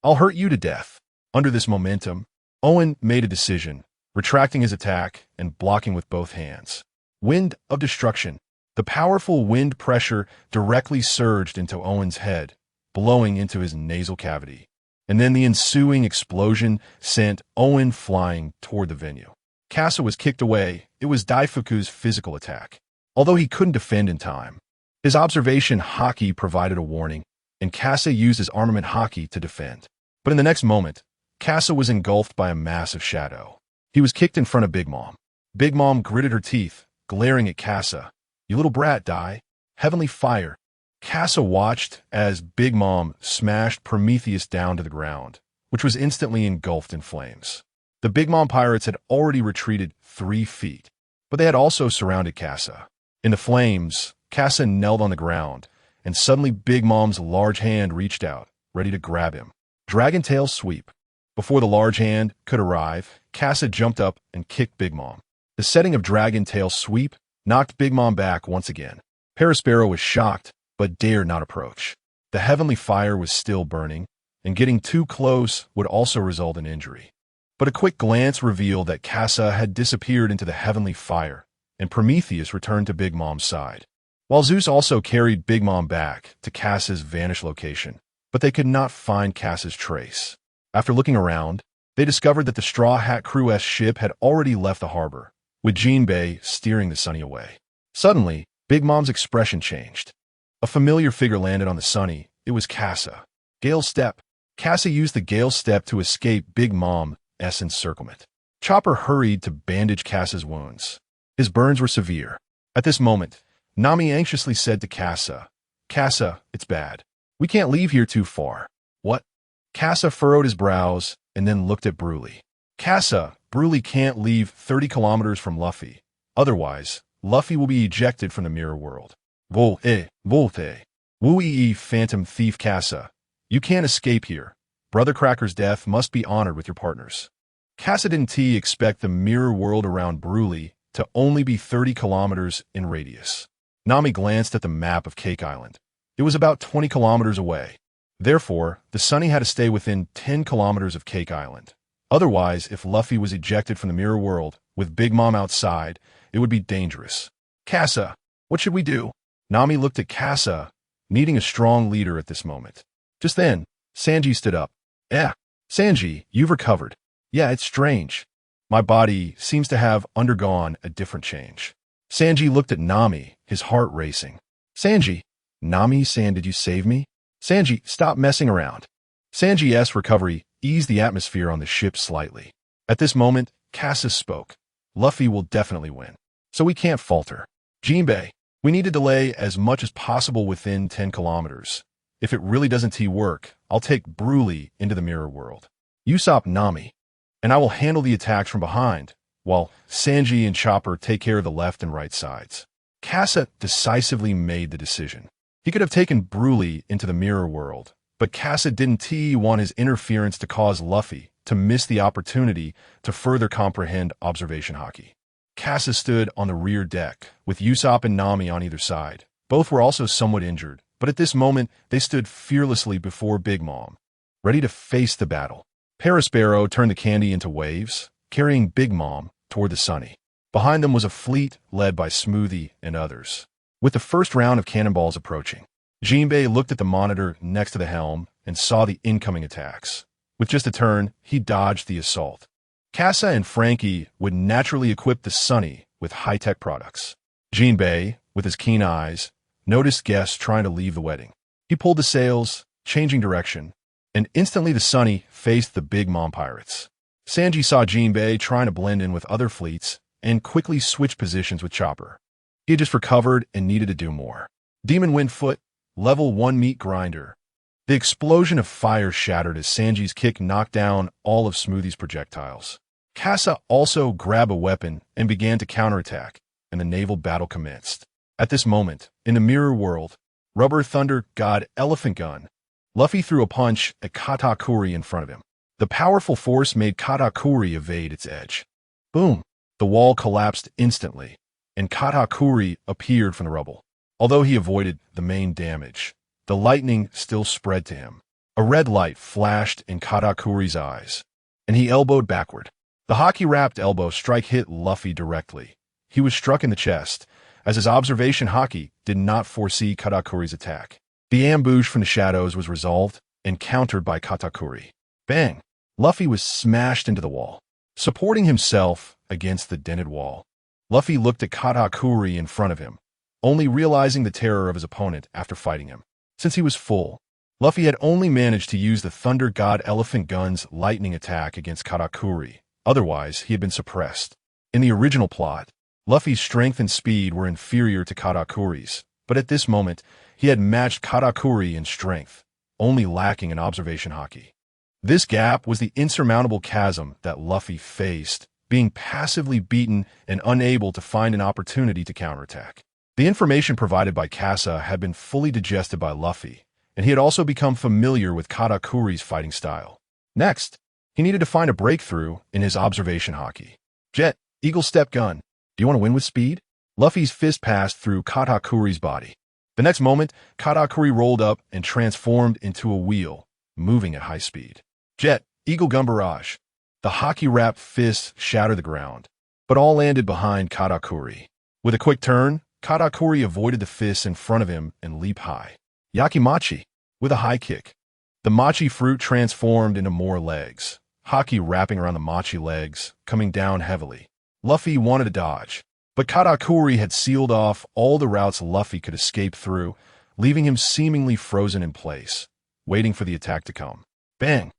Speaker 1: I'll hurt you to death. Under this momentum, Owen made a decision, retracting his attack and blocking with both hands. Wind of Destruction. The powerful wind pressure directly surged into Owen's head, blowing into his nasal cavity. And then the ensuing explosion sent Owen flying toward the venue. Kasa was kicked away. It was Daifuku's physical attack. Although he couldn't defend in time, his observation haki provided a warning, and Kasa used his armament haki to defend. But in the next moment, Kasa was engulfed by a massive shadow. He was kicked in front of Big Mom. Big Mom gritted her teeth, glaring at Kasa. "You little brat, Dai. Heavenly fire." Kasa watched as Big Mom smashed Prometheus down to the ground, which was instantly engulfed in flames. The Big Mom pirates had already retreated 3 feet, but they had also surrounded Kasa. In the flames, Kasa knelt on the ground, and suddenly Big Mom's large hand reached out, ready to grab him. Dragon Tail Sweep. Before the large hand could arrive, Kasa jumped up and kicked Big Mom. The setting of Dragon Tail Sweep knocked Big Mom back once again. Parasparrow was shocked, but dared not approach. The heavenly fire was still burning, and getting too close would also result in injury. But a quick glance revealed that Kasa had disappeared into the heavenly fire, and Prometheus returned to Big Mom's side. While Zeus also carried Big Mom back to Kasa's vanished location, but they could not find Kasa's trace. After looking around, they discovered that the Straw Hat Crew's ship had already left the harbor, with Jinbei steering the Sunny away. Suddenly, Big Mom's expression changed. A familiar figure landed on the Sunny. It was Kasa. Gale Step. Kasa used the Gale Step to escape Big Mom's encirclement. Chopper hurried to bandage Kasa's wounds. His burns were severe. At this moment, Nami anxiously said to Kasa, "Kasa, it's bad. We can't leave here too far." "What?" Kasa furrowed his brows and then looked at Broly. "Kasa, Broly can't leave 30 kilometers from Luffy. Otherwise, Luffy will be ejected from the mirror world." Volte. Woo-ee, Phantom Thief Kasa. "You can't escape here. Brother Cracker's death must be honored with your partners." Kasa didn't expect the mirror world around Broly to only be 30 kilometers in radius. Nami glanced at the map of Cake Island. It was about 20 kilometers away. Therefore, the Sunny had to stay within 10 kilometers of Cake Island. Otherwise, if Luffy was ejected from the mirror world with Big Mom outside, it would be dangerous. "Kasa, what should we do?" Nami looked at Kasa, needing a strong leader at this moment. Just then, Sanji stood up. Sanji, you've recovered." "Yeah, it's strange. My body seems to have undergone a different change." Sanji looked at Nami, his heart racing. "Sanji." Nami-san, did you save me?" "Sanji, stop messing around." Sanji's recovery eased the atmosphere on the ship slightly. At this moment, Kasa spoke. "Luffy will definitely win, so we can't falter. Jinbei, we need to delay as much as possible within 10 kilometers. If it really doesn't work, I'll take Broly into the mirror world. Usopp, Nami, and I will handle the attacks from behind, while Sanji and Chopper take care of the left and right sides." Kasa decisively made the decision. He could have taken Broly into the mirror world, but Kasa didn't want his interference to cause Luffy to miss the opportunity to further comprehend observation haki. Kasa stood on the rear deck, with Usopp and Nami on either side. Both were also somewhat injured, but at this moment they stood fearlessly before Big Mom, ready to face the battle. Parasparrow turned the candy into waves, carrying Big Mom toward the Sunny. Behind them was a fleet led by Smoothie and others. With the first round of cannonballs approaching, Jinbei looked at the monitor next to the helm and saw the incoming attacks. With just a turn, he dodged the assault. Kasa and Frankie would naturally equip the Sunny with high-tech products. Jinbei, with his keen eyes, noticed guests trying to leave the wedding. He pulled the sails, changing direction, and instantly the Sunny faced the Big Mom pirates. Sanji saw Jinbei trying to blend in with other fleets and quickly switched positions with Chopper. He had just recovered and needed to do more. Demon Wind Foot, level 1 meat grinder. The explosion of fire shattered as Sanji's kick knocked down all of Smoothie's projectiles. Kasa also grabbed a weapon and began to counterattack, and the naval battle commenced. At this moment, in the mirror world, Rubber Thunder God Elephant Gun, Luffy threw a punch at Katakuri in front of him. The powerful force made Katakuri evade its edge. Boom! The wall collapsed instantly, and Katakuri appeared from the rubble. Although he avoided the main damage, the lightning still spread to him. A red light flashed in Katakuri's eyes, and he elbowed backward. The haki-wrapped elbow strike hit Luffy directly. He was struck in the chest, as his observation haki did not foresee Katakuri's attack. The ambush from the shadows was resolved and countered by Katakuri. Bang! Luffy was smashed into the wall. Supporting himself, against the dented wall. Luffy looked at Katakuri in front of him, only realizing the terror of his opponent after fighting him. Since he was full, Luffy had only managed to use the Thunder God Elephant Gun's lightning attack against Katakuri. Otherwise, he had been suppressed. In the original plot, Luffy's strength and speed were inferior to Katakuri's, but at this moment, he had matched Katakuri in strength, only lacking in observation haki. This gap was the insurmountable chasm that Luffy faced, being passively beaten and unable to find an opportunity to counterattack. The information provided by Kasa had been fully digested by Luffy, and he had also become familiar with Katakuri's fighting style. Next, he needed to find a breakthrough in his observation haki. Jet, Eagle Step Gun. Do you want to win with speed? Luffy's fist passed through Katakuri's body. The next moment, Katakuri rolled up and transformed into a wheel, moving at high speed. Jet, Eagle Gun Barrage. The haki-wrapped fists shattered the ground, but all landed behind Katakuri. With a quick turn, Katakuri avoided the fists in front of him and leaped high. Yakimachi, with a high kick. The machi fruit transformed into more legs, haki wrapping around the machi legs, coming down heavily. Luffy wanted to dodge, but Katakuri had sealed off all the routes Luffy could escape through, leaving him seemingly frozen in place, waiting for the attack to come. Bang!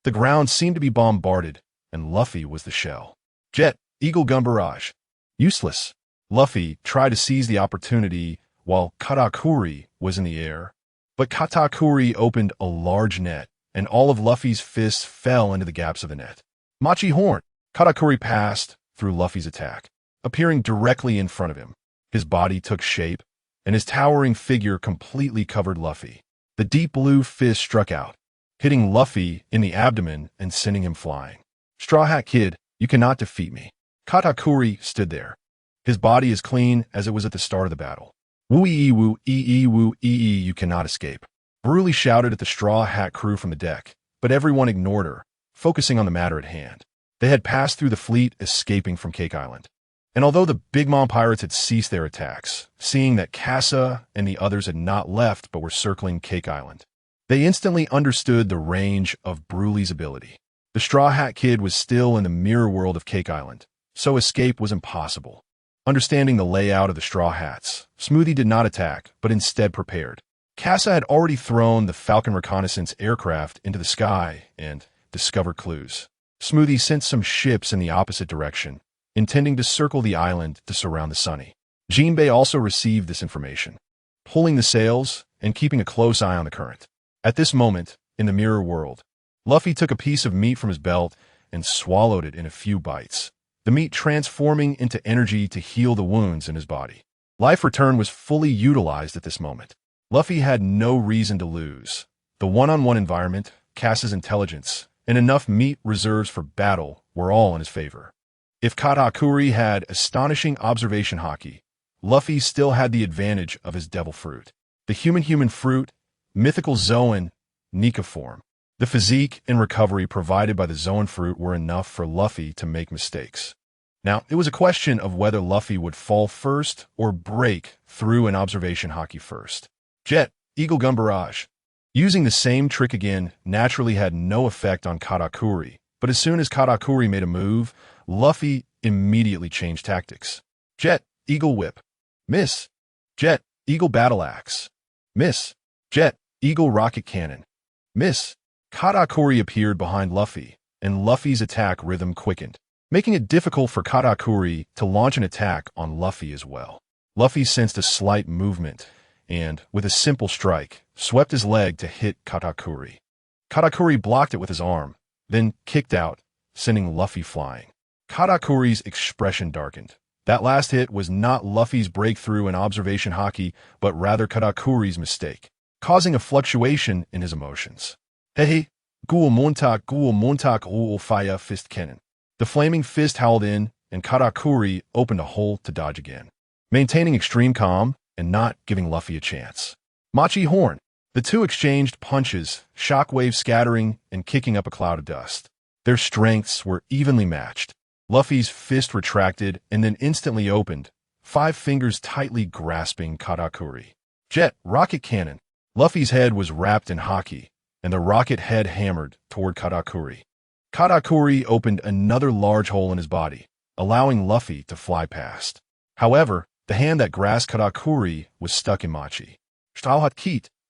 Speaker 1: The ground seemed to be bombarded, and Luffy was the shell. Jet, Eagle Gun Barrage. Useless. Luffy tried to seize the opportunity while Katakuri was in the air, but Katakuri opened a large net, and all of Luffy's fists fell into the gaps of the net. Machi Horn. Katakuri passed through Luffy's attack, appearing directly in front of him. His body took shape, and his towering figure completely covered Luffy. The deep blue fist struck out, hitting Luffy in the abdomen and sending him flying. Straw Hat Kid, you cannot defeat me. Katakuri stood there. His body as clean as it was at the start of the battle. Woo-ee woo ee woo ee you cannot escape. Broly shouted at the Straw Hat crew from the deck, but everyone ignored her, focusing on the matter at hand. They had passed through the fleet escaping from Cake Island. And although the Big Mom pirates had ceased their attacks, seeing that Kasa and the others had not left but were circling Cake Island, they instantly understood the range of Broly's ability. The Straw Hat Kid was still in the mirror world of Cake Island, so escape was impossible. Understanding the layout of the Straw Hats, Smoothie did not attack, but instead prepared. Kasa had already thrown the Falcon reconnaissance aircraft into the sky and discovered clues. Smoothie sent some ships in the opposite direction, intending to circle the island to surround the Sunny. Jinbei also received this information, pulling the sails and keeping a close eye on the current. At this moment, in the mirror world, Luffy took a piece of meat from his belt and swallowed it in a few bites, the meat transforming into energy to heal the wounds in his body. Life Return was fully utilized at this moment. Luffy had no reason to lose. The one-on-one environment, Kasa's intelligence, and enough meat reserves for battle were all in his favor. If Katakuri had astonishing observation haki, Luffy still had the advantage of his devil fruit. The human fruit, mythical Zoan, Nika form. The physique and recovery provided by the Zoan fruit were enough for Luffy to make mistakes. Now, it was a question of whether Luffy would fall first or break through an observation haki first. Jet, Eagle Gun Barrage. Using the same trick again naturally had no effect on Katakuri, but as soon as Katakuri made a move, Luffy immediately changed tactics. Jet, Eagle Whip. Miss. Jet, Eagle Battle Axe. Miss. Jet, Eagle Rocket Cannon. Miss. Katakuri appeared behind Luffy, and Luffy's attack rhythm quickened, making it difficult for Katakuri to launch an attack on Luffy as well. Luffy sensed a slight movement, and, with a simple strike, swept his leg to hit Katakuri. Katakuri blocked it with his arm, then kicked out, sending Luffy flying. Katakuri's expression darkened. That last hit was not Luffy's breakthrough in observation haki, but rather Katakuri's mistake, causing a fluctuation in his emotions. Hey, Ghoul Montak Ul Fire Fist Cannon. The flaming fist howled in, and Katakuri opened a hole to dodge again, maintaining extreme calm and not giving Luffy a chance. Machi Horn. The two exchanged punches, shockwave scattering and kicking up a cloud of dust. Their strengths were evenly matched. Luffy's fist retracted and then instantly opened, 5 fingers tightly grasping Katakuri. Jet, Rocket Cannon. Luffy's head was wrapped in haki, and the rocket head hammered toward Katakuri. Katakuri opened another large hole in his body, allowing Luffy to fly past. However, the hand that grasped Katakuri was stuck in Machi.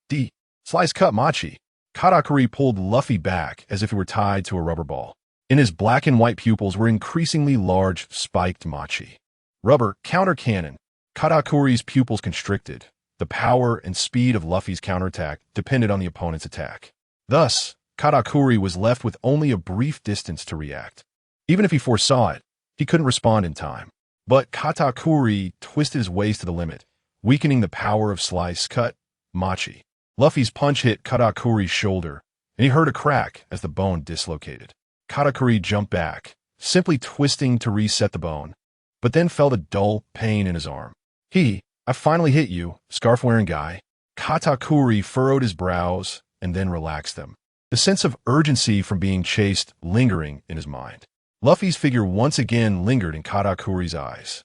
Speaker 1: D. Slice cut Machi. Katakuri pulled Luffy back as if he were tied to a rubber ball. In his black and white pupils were increasingly large, spiked Machi. Rubber counter cannon. Katakuri's pupils constricted. The power and speed of Luffy's counterattack depended on the opponent's attack. Thus, Katakuri was left with only a brief distance to react. Even if he foresaw it, he couldn't respond in time. But Katakuri twisted his ways to the limit, weakening the power of Slice Cut Machi. Luffy's punch hit Katakuri's shoulder, and he heard a crack as the bone dislocated. Katakuri jumped back, simply twisting to reset the bone, but then felt a dull pain in his arm. I finally hit you, scarf-wearing guy. Katakuri furrowed his brows and then relaxed them, the sense of urgency from being chased lingering in his mind. Luffy's figure once again lingered in Katakuri's eyes.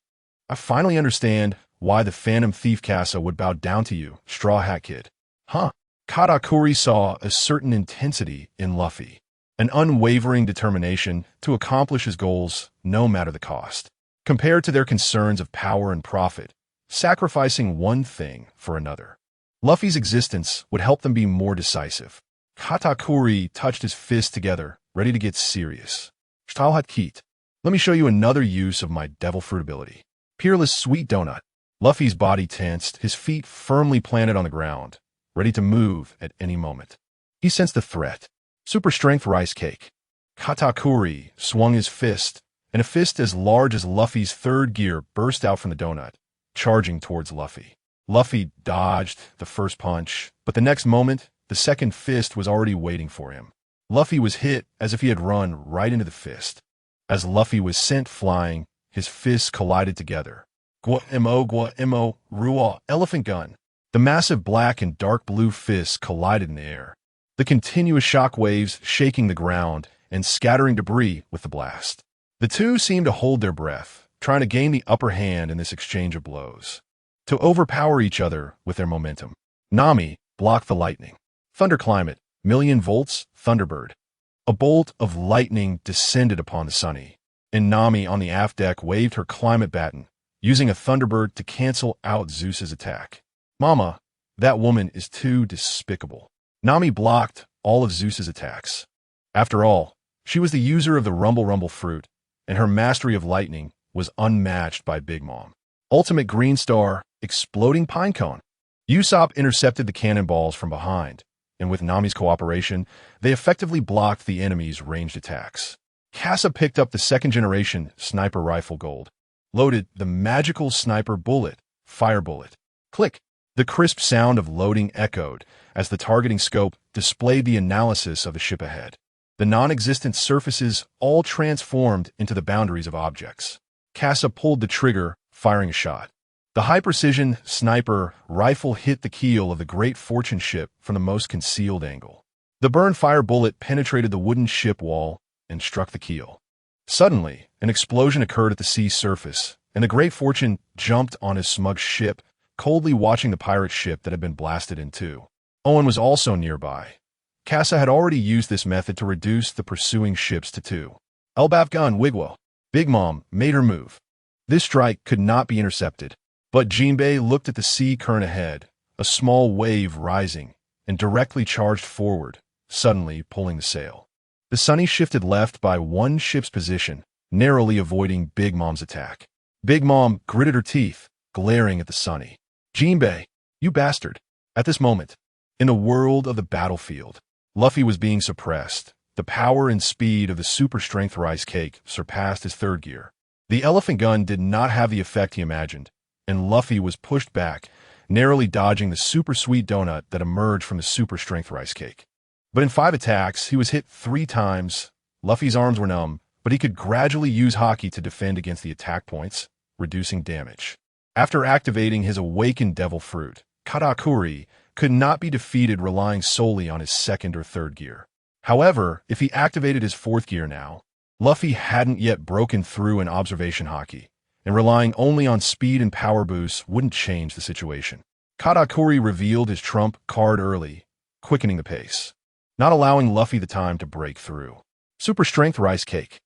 Speaker 1: I finally understand why the Phantom Thief Casa would bow down to you, Straw Hat Kid. Huh? Katakuri saw a certain intensity in Luffy, an unwavering determination to accomplish his goals no matter the cost. Compared to their concerns of power and profit, sacrificing one thing for another, Luffy's existence would help them be more decisive. Katakuri touched his fists together, ready to get serious. Let me show you another use of my devil fruit ability. Peerless Sweet Donut. Luffy's body tensed, his feet firmly planted on the ground, ready to move at any moment. He sensed the threat. Super Strength Rice Cake. Katakuri swung his fist, and a fist as large as Luffy's third gear burst out from the donut, charging towards Luffy. Luffy dodged the first punch, but the next moment, the second fist was already waiting for him. Luffy was hit as if he had run right into the fist. As Luffy was sent flying, his fists collided together. Gwa mo, Ruwa, Elephant Gun. The massive black and dark blue fists collided in the air, the continuous shock waves shaking the ground and scattering debris with the blast. The two seemed to hold their breath, trying to gain the upper hand in this exchange of blows, to overpower each other with their momentum. Nami blocked the lightning. Thunder Climate, Million Volts, Thunderbird. A bolt of lightning descended upon the Sunny, and Nami on the aft deck waved her climate baton, using a Thunderbird to cancel out Zeus's attack. Mama, that woman is too despicable. Nami blocked all of Zeus's attacks. After all, she was the user of the Rumble fruit, and her mastery of lightning was unmatched by Big Mom. Ultimate Green Star, Exploding Pinecone. Usopp intercepted the cannonballs from behind, and with Nami's cooperation, they effectively blocked the enemy's ranged attacks. Casa picked up the second-generation sniper rifle gold, loaded the magical sniper bullet, Fire Bullet. Click! The crisp sound of loading echoed as the targeting scope displayed the analysis of the ship ahead. The non-existent surfaces all transformed into the boundaries of objects. Casa pulled the trigger, firing a shot. The high-precision sniper rifle hit the keel of the Great Fortune ship from the most concealed angle. The burn fire bullet penetrated the wooden ship wall and struck the keel. Suddenly, an explosion occurred at the sea surface, and the Great Fortune jumped on his smug ship, coldly watching the pirate ship that had been blasted in two. Owen was also nearby. Casa had already used this method to reduce the pursuing ships to two. Elbaf Gun Wigwa. Big Mom made her move. This strike could not be intercepted, but Jinbei looked at the sea current ahead, a small wave rising, and directly charged forward, suddenly pulling the sail. The Sunny shifted left by one ship's position, narrowly avoiding Big Mom's attack. Big Mom gritted her teeth, glaring at the Sunny. Jinbei, you bastard. At this moment, in the world of the battlefield, Luffy was being suppressed. The power and speed of the super strength rice cake surpassed his third gear. The elephant gun did not have the effect he imagined, and Luffy was pushed back, narrowly dodging the super sweet donut that emerged from the super strength rice cake. But in 5 attacks, he was hit 3 times. Luffy's arms were numb, but he could gradually use Haki to defend against the attack points, reducing damage. After activating his awakened devil fruit, Katakuri could not be defeated relying solely on his second or third gear. However, if he activated his 4th gear now, Luffy hadn't yet broken through an observation Haki, and relying only on speed and power boosts wouldn't change the situation. Katakuri revealed his trump card early, quickening the pace, not allowing Luffy the time to break through. Super Strength Rice Cake.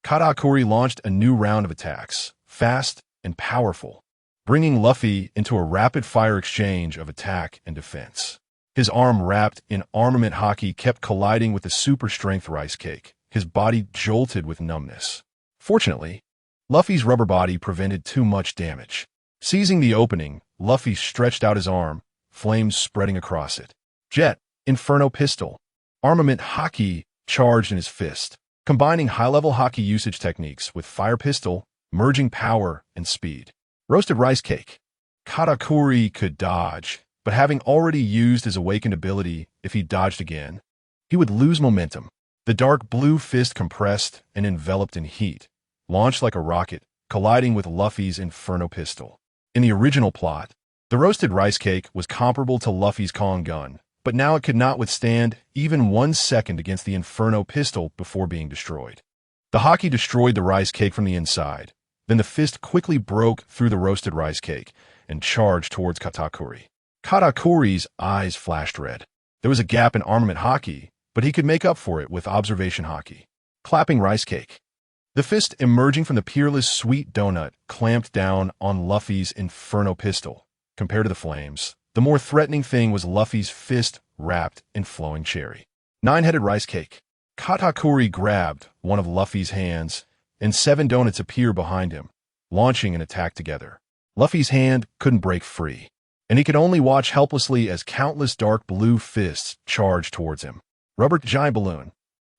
Speaker 1: Katakuri launched a new round of attacks, fast and powerful, bringing Luffy into a rapid-fire exchange of attack and defense. His arm wrapped in armament haki kept colliding with the super-strength rice cake, his body jolted with numbness. Fortunately, Luffy's rubber body prevented too much damage. Seizing the opening, Luffy stretched out his arm, flames spreading across it. Jet, Inferno Pistol. Armament haki charged in his fist, combining high-level haki usage techniques with fire pistol, merging power and speed. Roasted rice cake. Katakuri could dodge, but having already used his awakened ability, if he dodged again, he would lose momentum. The dark blue fist compressed and enveloped in heat, launched like a rocket, colliding with Luffy's Inferno Pistol. In the original plot, the roasted rice cake was comparable to Luffy's Kong gun, but now it could not withstand even 1 second against the Inferno Pistol before being destroyed. The haki destroyed the rice cake from the inside. Then the fist quickly broke through the roasted rice cake and charged towards Katakuri. Katakuri's eyes flashed red. There was a gap in armament haki, but he could make up for it with observation haki. Clapping rice cake. The fist emerging from the peerless sweet donut clamped down on Luffy's Inferno Pistol. Compared to the flames, the more threatening thing was Luffy's fist wrapped in flowing cherry. Nine-headed rice cake. Katakuri grabbed one of Luffy's hands, and 7 donuts appear behind him, launching an attack together. Luffy's hand couldn't break free, and he could only watch helplessly as countless dark blue fists charged towards him. Rubber giant balloon.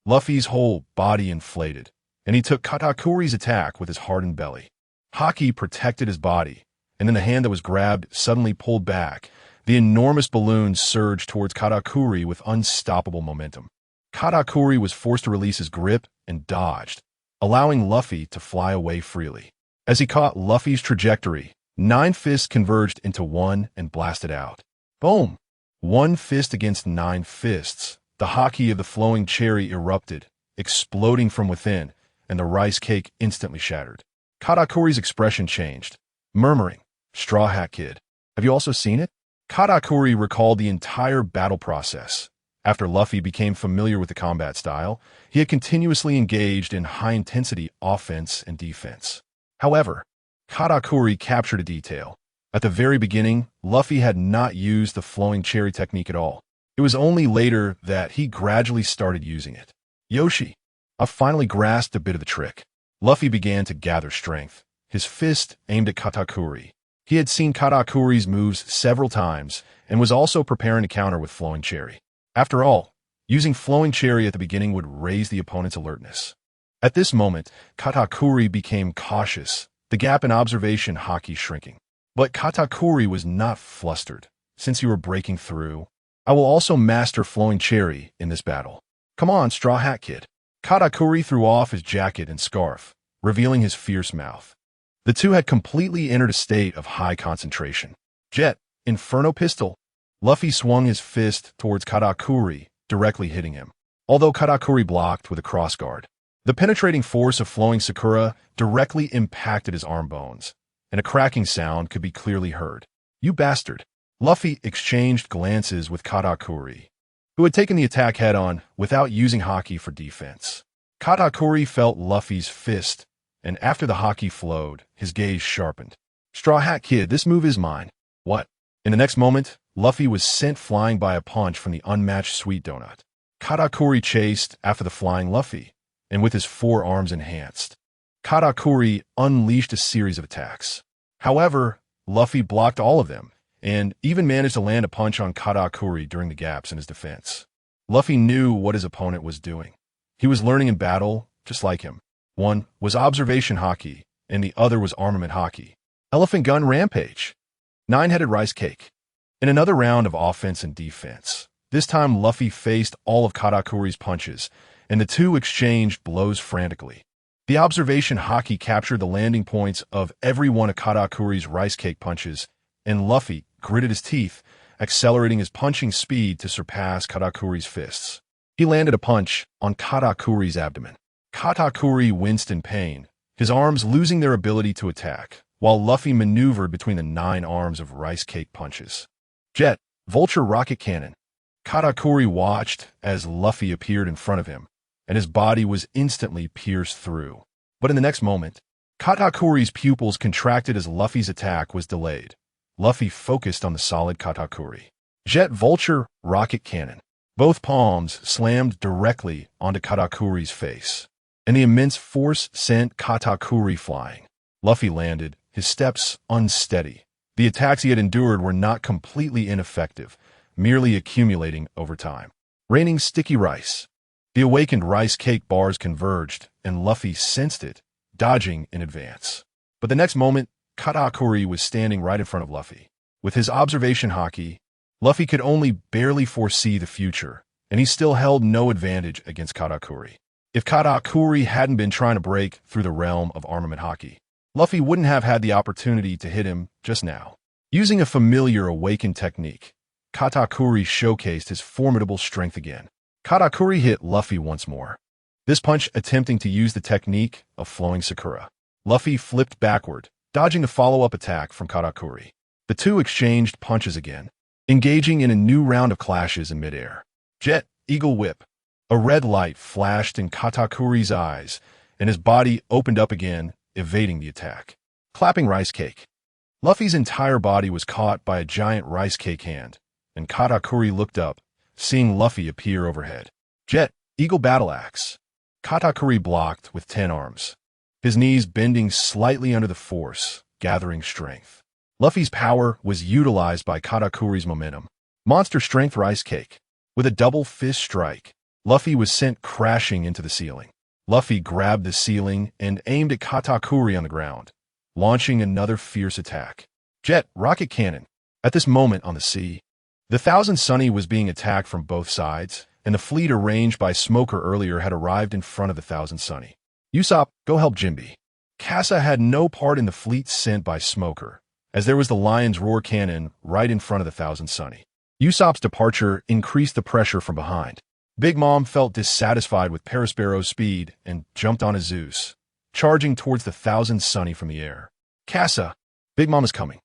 Speaker 1: Luffy's whole body inflated, and he took Katakuri's attack with his hardened belly. Haki protected his body, and then the hand that was grabbed suddenly pulled back. The enormous balloon surged towards Katakuri with unstoppable momentum. Katakuri was forced to release his grip and dodged, allowing Luffy to fly away freely. As he caught Luffy's trajectory, 9 fists converged into one and blasted out. Boom! 1 fist against 9 fists. The haki of the flowing cherry erupted, exploding from within, and the rice cake instantly shattered. Katakuri's expression changed, murmuring, "Straw Hat Kid. Have you also seen it?" Katakuri recalled the entire battle process. After Luffy became familiar with the combat style, he had continuously engaged in high-intensity offense and defense. However, Katakuri captured a detail. At the very beginning, Luffy had not used the flowing cherry technique at all. It was only later that he gradually started using it. Yoshi, I finally grasped a bit of the trick. Luffy began to gather strength, his fist aimed at Katakuri. He had seen Katakuri's moves several times and was also preparing to counter with flowing cherry. After all, using flowing cherry at the beginning would raise the opponent's alertness. At this moment, Katakuri became cautious, the gap in observation haki shrinking. But Katakuri was not flustered. Since you were breaking through, I will also master flowing cherry in this battle. Come on, Straw Hat Kid. Katakuri threw off his jacket and scarf, revealing his fierce mouth. The two had completely entered a state of high concentration. Jet, Inferno Pistol. Luffy swung his fist towards Katakuri, directly hitting him, although Katakuri blocked with a crossguard. The penetrating force of flowing Sakura directly impacted his arm bones, and a cracking sound could be clearly heard. You bastard! Luffy exchanged glances with Katakuri, who had taken the attack head-on without using haki for defense. Katakuri felt Luffy's fist, and after the haki flowed, his gaze sharpened. Straw Hat Kid, this move is mine. What? In the next moment, Luffy was sent flying by a punch from the unmatched sweet donut. Katakuri chased after the flying Luffy, and with his 4 arms enhanced, Katakuri unleashed a series of attacks. However, Luffy blocked all of them, and even managed to land a punch on Katakuri during the gaps in his defense. Luffy knew what his opponent was doing. He was learning in battle, just like him. One was observation haki, and the other was armament haki. Elephant Gun Rampage. 9-headed rice cake. In another round of offense and defense, this time Luffy faced all of Katakuri's punches, and the two exchanged blows frantically. The observation haki captured the landing points of every one of Katakuri's rice cake punches, and Luffy gritted his teeth, accelerating his punching speed to surpass Katakuri's fists. He landed a punch on Katakuri's abdomen. Katakuri winced in pain, his arms losing their ability to attack, while Luffy maneuvered between the 9 arms of rice cake punches. Jet, Vulture Rocket Cannon. Katakuri watched as Luffy appeared in front of him, and his body was instantly pierced through. But in the next moment, Katakuri's pupils contracted as Luffy's attack was delayed. Luffy focused on the solid Katakuri. Jet Vulture Rocket Cannon. Both palms slammed directly onto Katakuri's face, and the immense force sent Katakuri flying. Luffy landed, his steps unsteady. The attacks he had endured were not completely ineffective, merely accumulating over time. Raining sticky rice. The awakened rice cake bars converged, and Luffy sensed it, dodging in advance. But the next moment, Katakuri was standing right in front of Luffy. With his observation haki, Luffy could only barely foresee the future, and he still held no advantage against Katakuri. If Katakuri hadn't been trying to break through the realm of armament haki, Luffy wouldn't have had the opportunity to hit him just now. Using a familiar awakened technique, Katakuri showcased his formidable strength again. Katakuri hit Luffy once more, this punch attempting to use the technique of flowing Sakura. Luffy flipped backward, dodging a follow-up attack from Katakuri. The two exchanged punches again, engaging in a new round of clashes in midair. Jet Eagle Whip. A red light flashed in Katakuri's eyes, and his body opened up again, evading the attack. Clapping Rice Cake. Luffy's entire body was caught by a giant rice cake hand, and Katakuri looked up, seeing Luffy appear overhead. Jet Eagle Battle Axe. Katakuri blocked with 10 arms, his knees bending slightly under the force, gathering strength. Luffy's power was utilized by Katakuri's momentum. Monster Strength Rice Cake. With a double fist strike, Luffy was sent crashing into the ceiling. Luffy grabbed the ceiling and aimed at Katakuri on the ground, launching another fierce attack. Jet Rocket Cannon. At this moment on the sea, the Thousand Sunny was being attacked from both sides, and the fleet arranged by Smoker earlier had arrived in front of the Thousand Sunny. Usopp, go help Jinbe. Kasa had no part in the fleet sent by Smoker, as there was the Lion's Roar cannon right in front of the Thousand Sunny. Usopp's departure increased the pressure from behind. Big Mom felt dissatisfied with Perospero's speed and jumped on a Zeus, charging towards the Thousand Sunny from the air. Kasa, Big Mom is coming.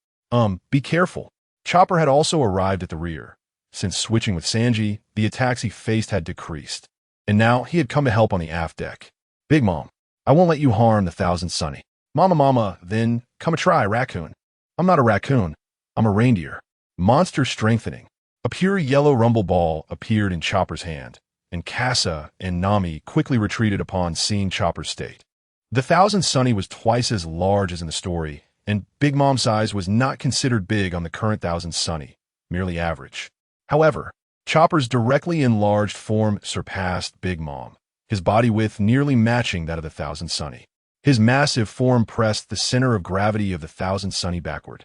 Speaker 1: Be careful. Chopper had also arrived at the rear. Since switching with Sanji, the attacks he faced had decreased, and now he had come to help on the aft deck. Big Mom, I won't let you harm the Thousand Sunny. Mama, then come a try, raccoon. I'm not a raccoon. I'm a reindeer. Monster Strengthening. A pure yellow rumble ball appeared in Chopper's hand, and Kasa and Nami quickly retreated upon seeing Chopper's state. The Thousand Sunny was twice as large as in the story, and Big Mom's size was not considered big on the current Thousand Sunny, merely average. However, Chopper's directly enlarged form surpassed Big Mom, his body width nearly matching that of the Thousand Sunny. His massive form pressed the center of gravity of the Thousand Sunny backward,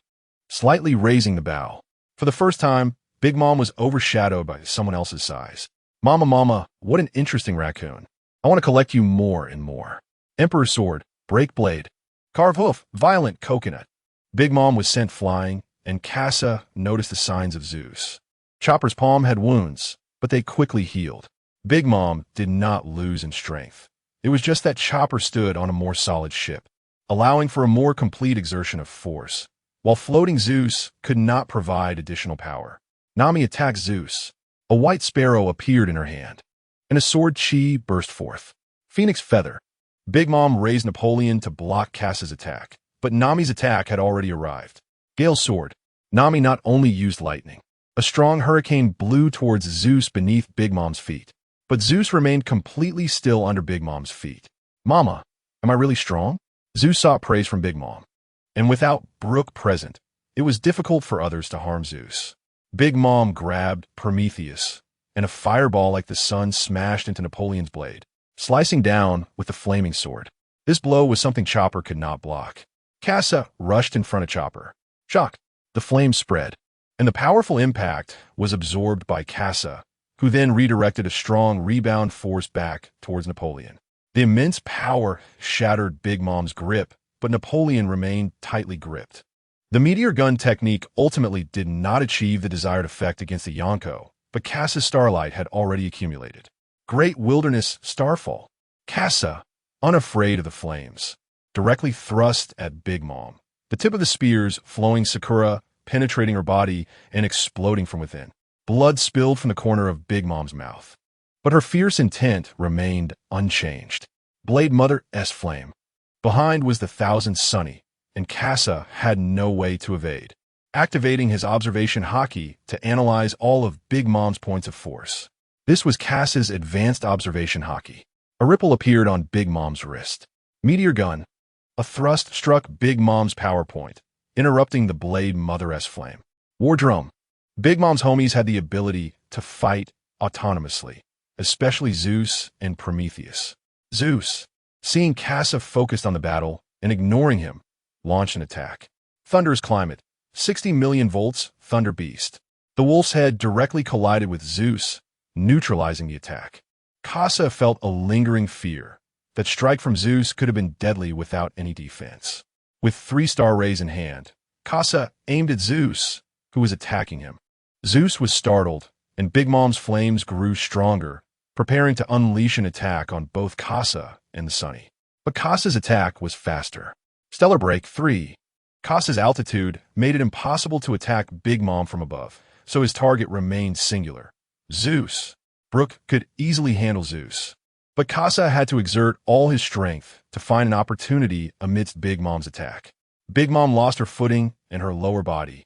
Speaker 1: slightly raising the bow. For the first time, Big Mom was overshadowed by someone else's size. Mama, what an interesting raccoon. I want to collect you more and more. Emperor Sword, Break Blade, Carve Hoof, Violent Coconut. Big Mom was sent flying, and Kasa noticed the signs of Zeus. Chopper's palm had wounds, but they quickly healed. Big Mom did not lose in strength. It was just that Chopper stood on a more solid ship, allowing for a more complete exertion of force, while floating Zeus could not provide additional power. Nami attacked Zeus. A white sparrow appeared in her hand, and a sword chi burst forth. Phoenix Feather. Big Mom raised Napoleon to block Kasa's attack, but Nami's attack had already arrived. Gale Sword. Nami not only used lightning. A strong hurricane blew towards Zeus beneath Big Mom's feet, but Zeus remained completely still under Big Mom's feet. Mama, am I really strong? Zeus sought praise from Big Mom, and without Brook present, it was difficult for others to harm Zeus. Big Mom grabbed Prometheus, and a fireball like the sun smashed into Napoleon's blade, slicing down with the flaming sword. This blow was something Chopper could not block. Kasa rushed in front of Chopper. Shock! The flames spread, and the powerful impact was absorbed by Kasa, who then redirected a strong rebound force back towards Napoleon. The immense power shattered Big Mom's grip, but Napoleon remained tightly gripped. The meteor gun technique ultimately did not achieve the desired effect against the Yonko, but Kasa's starlight had already accumulated. Great Wilderness Starfall. Kasa, unafraid of the flames, directly thrust at Big Mom. The tip of the spears flowing Sakura, penetrating her body and exploding from within. Blood spilled from the corner of Big Mom's mouth. But her fierce intent remained unchanged. Blade Mother S Flame. Behind was the Thousand Sunny, and Kasa had no way to evade, activating his observation haki to analyze all of Big Mom's points of force. This was Kasa's advanced observation haki. A ripple appeared on Big Mom's wrist. Meteor gun. A thrust struck Big Mom's power point, interrupting the blade Mother-S flame. War drum. Big Mom's homies had the ability to fight autonomously, especially Zeus and Prometheus. Zeus, seeing Kasa focused on the battle and ignoring him, launched an attack. Thunder's climate. 60 million volts, Thunder Beast. The wolf's head directly collided with Zeus, neutralizing the attack. Kasa felt a lingering fear that strike from Zeus could have been deadly without any defense. With 3-star rays in hand, Kasa aimed at Zeus, who was attacking him. Zeus was startled, and Big Mom's flames grew stronger, preparing to unleash an attack on both Kasa and the Sunny. But Kasa's attack was faster. Stellar Break 3. Kasa's altitude made it impossible to attack Big Mom from above, so his target remained singular. Zeus. Brook could easily handle Zeus, but Kasa had to exert all his strength to find an opportunity amidst Big Mom's attack. Big Mom lost her footing and her lower body,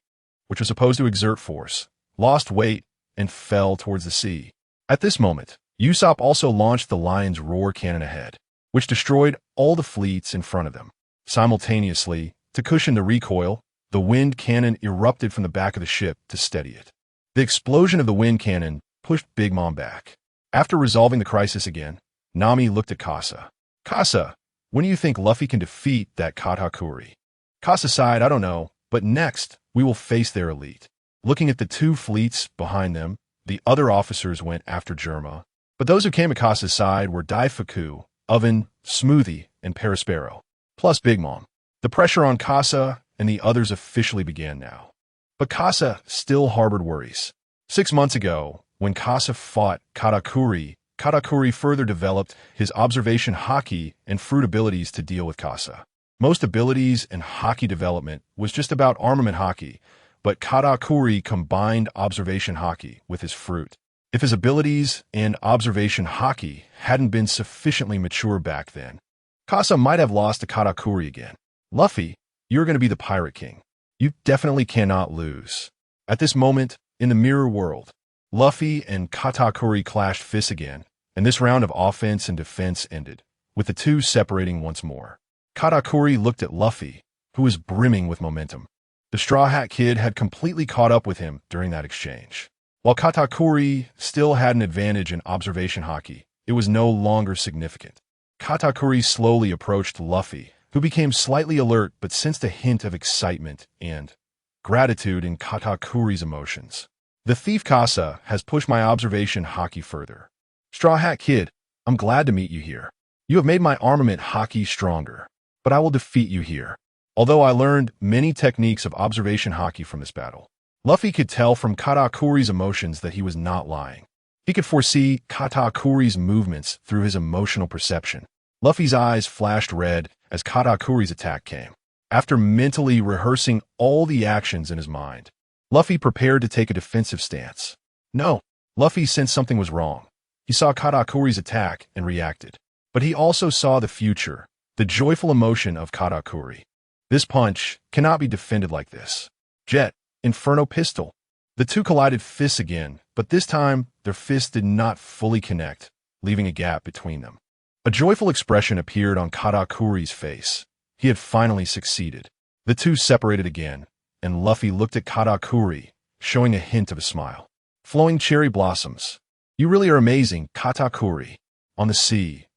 Speaker 1: which was supposed to exert force, lost weight, and fell towards the sea. At this moment, Usopp also launched the Lion's Roar cannon ahead, which destroyed all the fleets in front of them. Simultaneously, to cushion the recoil, the wind cannon erupted from the back of the ship to steady it. The explosion of the wind cannon pushed Big Mom back. After resolving the crisis again, Nami looked at Kasa. Kasa, when do you think Luffy can defeat that Katakuri? Kasa sighed, I don't know, but next, we will face their elite. Looking at the two fleets behind them, the other officers went after Germa, but those who came at Kasa's side were Daifuku, Oven, Smoothie, and Perispero, plus Big Mom. The pressure on Kasa and the others officially began now. But Kasa still harbored worries. 6 months ago, when Kasa fought Katakuri, Katakuri further developed his observation haki and fruit abilities to deal with Kasa. Most abilities and haki development was just about armament haki, but Katakuri combined observation haki with his fruit. If his abilities and observation haki hadn't been sufficiently mature back then, Kasa might have lost to Katakuri again. Luffy, you're going to be the Pirate King. You definitely cannot lose. At this moment, in the mirror world, Luffy and Katakuri clashed fists again, and this round of offense and defense ended, with the two separating once more. Katakuri looked at Luffy, who was brimming with momentum. The Straw Hat Kid had completely caught up with him during that exchange. While Katakuri still had an advantage in observation haki, it was no longer significant. Katakuri slowly approached Luffy, who became slightly alert but sensed a hint of excitement and gratitude in Katakuri's emotions. The thief Kasa has pushed my observation haki further. Straw Hat Kid, I'm glad to meet you here. You have made my armament haki stronger, but I will defeat you here. Although I learned many techniques of observation haki from this battle, Luffy could tell from Katakuri's emotions that he was not lying. He could foresee Katakuri's movements through his emotional perception. Luffy's eyes flashed red as Katakuri's attack came. After mentally rehearsing all the actions in his mind, Luffy prepared to take a defensive stance. No, Luffy sensed something was wrong. He saw Katakuri's attack and reacted. But he also saw the future, the joyful emotion of Katakuri. This punch cannot be defended like this. Jet, Inferno Pistol. The two collided fists again, but this time their fists did not fully connect, leaving a gap between them. A joyful expression appeared on Katakuri's face. He had finally succeeded. The two separated again, and Luffy looked at Katakuri, showing a hint of a smile. Flowing cherry blossoms. You really are amazing, Katakuri. On the sea,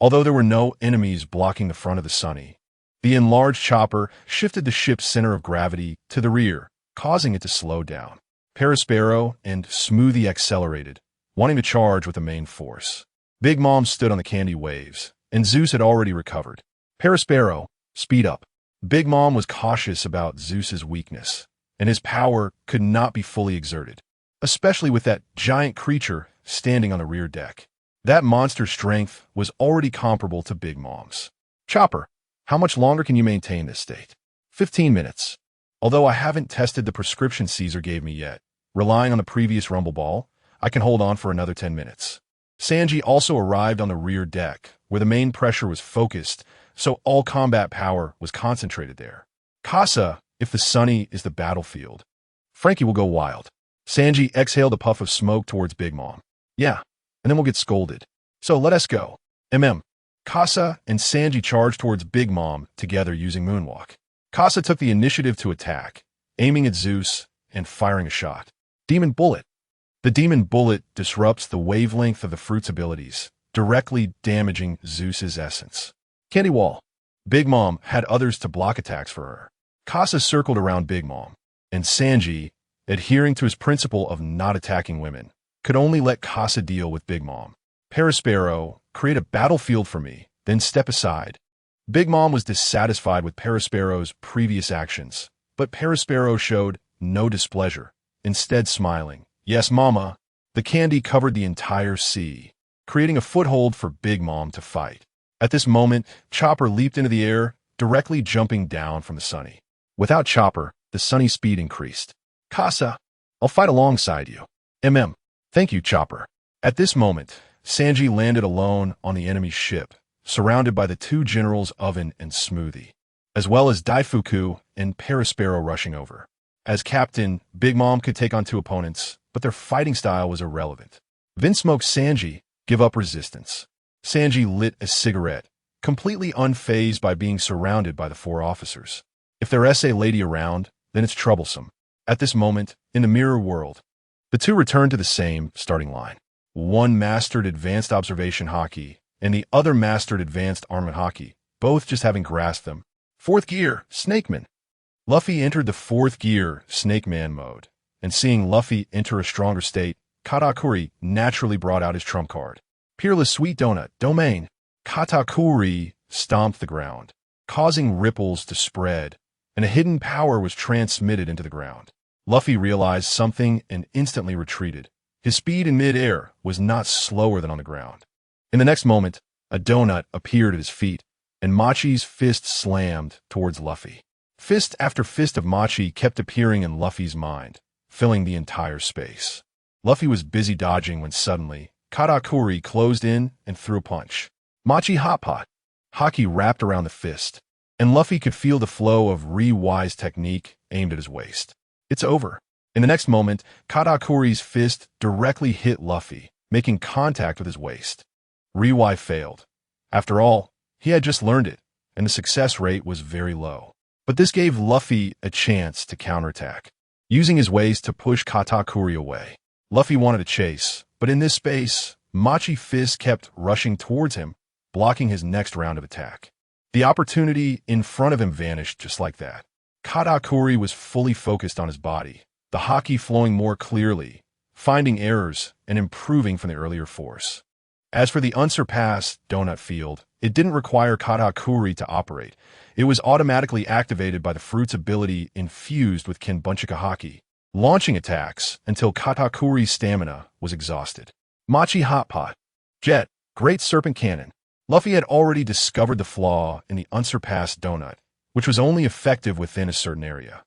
Speaker 1: although there were no enemies blocking the front of the Sunny, the enlarged chopper shifted the ship's center of gravity to the rear, causing it to slow down. Perispero and Smoothie accelerated, wanting to charge with the main force. Big Mom stood on the candy waves, and Zeus had already recovered. Perispero, speed up. Big Mom was cautious about Zeus's weakness, and his power could not be fully exerted, especially with that giant creature standing on the rear deck. That monster's strength was already comparable to Big Mom's. Chopper, how much longer can you maintain this state? 15 minutes. Although I haven't tested the prescription Caesar gave me yet, relying on the previous Rumble Ball, I can hold on for another 10 minutes. Sanji also arrived on the rear deck, where the main pressure was focused, so all combat power was concentrated there. Casa, if the sunny is the battlefield, Frankie will go wild. Sanji exhaled a puff of smoke towards Big Mom. Yeah, and then we'll get scolded. So let us go. Casa and Sanji charged towards Big Mom together using Moonwalk. Casa took the initiative to attack, aiming at Zeus and firing a shot. Demon Bullet. The Demon Bullet disrupts the wavelength of the fruit's abilities, directly damaging Zeus's essence. Candy Wall. Big Mom had others to block attacks for her. Casa circled around Big Mom, and Sanji, adhering to his principle of not attacking women, could only let Casa deal with Big Mom. Parasparrow, create a battlefield for me, then step aside. Big Mom was dissatisfied with Parasparrow's previous actions, but Parasparrow showed no displeasure, instead smiling. Yes, Mama. The candy covered the entire sea, creating a foothold for Big Mom to fight. At this moment, Chopper leaped into the air, directly jumping down from the Sunny. Without Chopper, the Sunny's speed increased. Casa, I'll fight alongside you. Thank you, Chopper. At this moment, Sanji landed alone on the enemy's ship, surrounded by the two generals Oven and Smoothie, as well as Daifuku and Parasparrow rushing over. As captain, Big Mom could take on two opponents, but their fighting style was irrelevant. Vinsmoke Sanji give up resistance. Sanji lit a cigarette, completely unfazed by being surrounded by the four officers. If there is a lady around, then it's troublesome. At this moment, in the mirror world, the two returned to the same starting line. One mastered advanced observation haki, and the other mastered advanced armament haki, both just having grasped them. Fourth gear, Snakeman. Luffy entered the fourth gear, Snake Man mode, and seeing Luffy enter a stronger state, Katakuri naturally brought out his trump card. Peerless Sweet Donut, Domain. Katakuri stomped the ground, causing ripples to spread, and a hidden power was transmitted into the ground. Luffy realized something and instantly retreated. His speed in mid-air was not slower than on the ground. In the next moment, a donut appeared at his feet, and Machi's fist slammed towards Luffy. Fist after fist of Machi kept appearing in Luffy's mind, filling the entire space. Luffy was busy dodging when suddenly, Katakuri closed in and threw a punch. Machi Hot Pot. Haki wrapped around the fist, and Luffy could feel the flow of Re-Wise technique aimed at his waist. It's over. In the next moment, Katakuri's fist directly hit Luffy, making contact with his waist. Re-Wise failed. After all, he had just learned it, and the success rate was very low. But this gave Luffy a chance to counterattack, using his waist to push Katakuri away. Luffy wanted to chase, but in this space, Machi fist kept rushing towards him, blocking his next round of attack. The opportunity in front of him vanished just like that. Katakuri was fully focused on his body, the haki flowing more clearly, finding errors and improving from the earlier force. As for the unsurpassed Donut Field, it didn't require Katakuri to operate. It was automatically activated by the fruit's ability infused with Kenbunchika Haki, launching attacks until Katakuri's stamina was exhausted. Machi Hot Pot. Jet, Great Serpent Cannon. Luffy had already discovered the flaw in the unsurpassed donut, which was only effective within a certain area.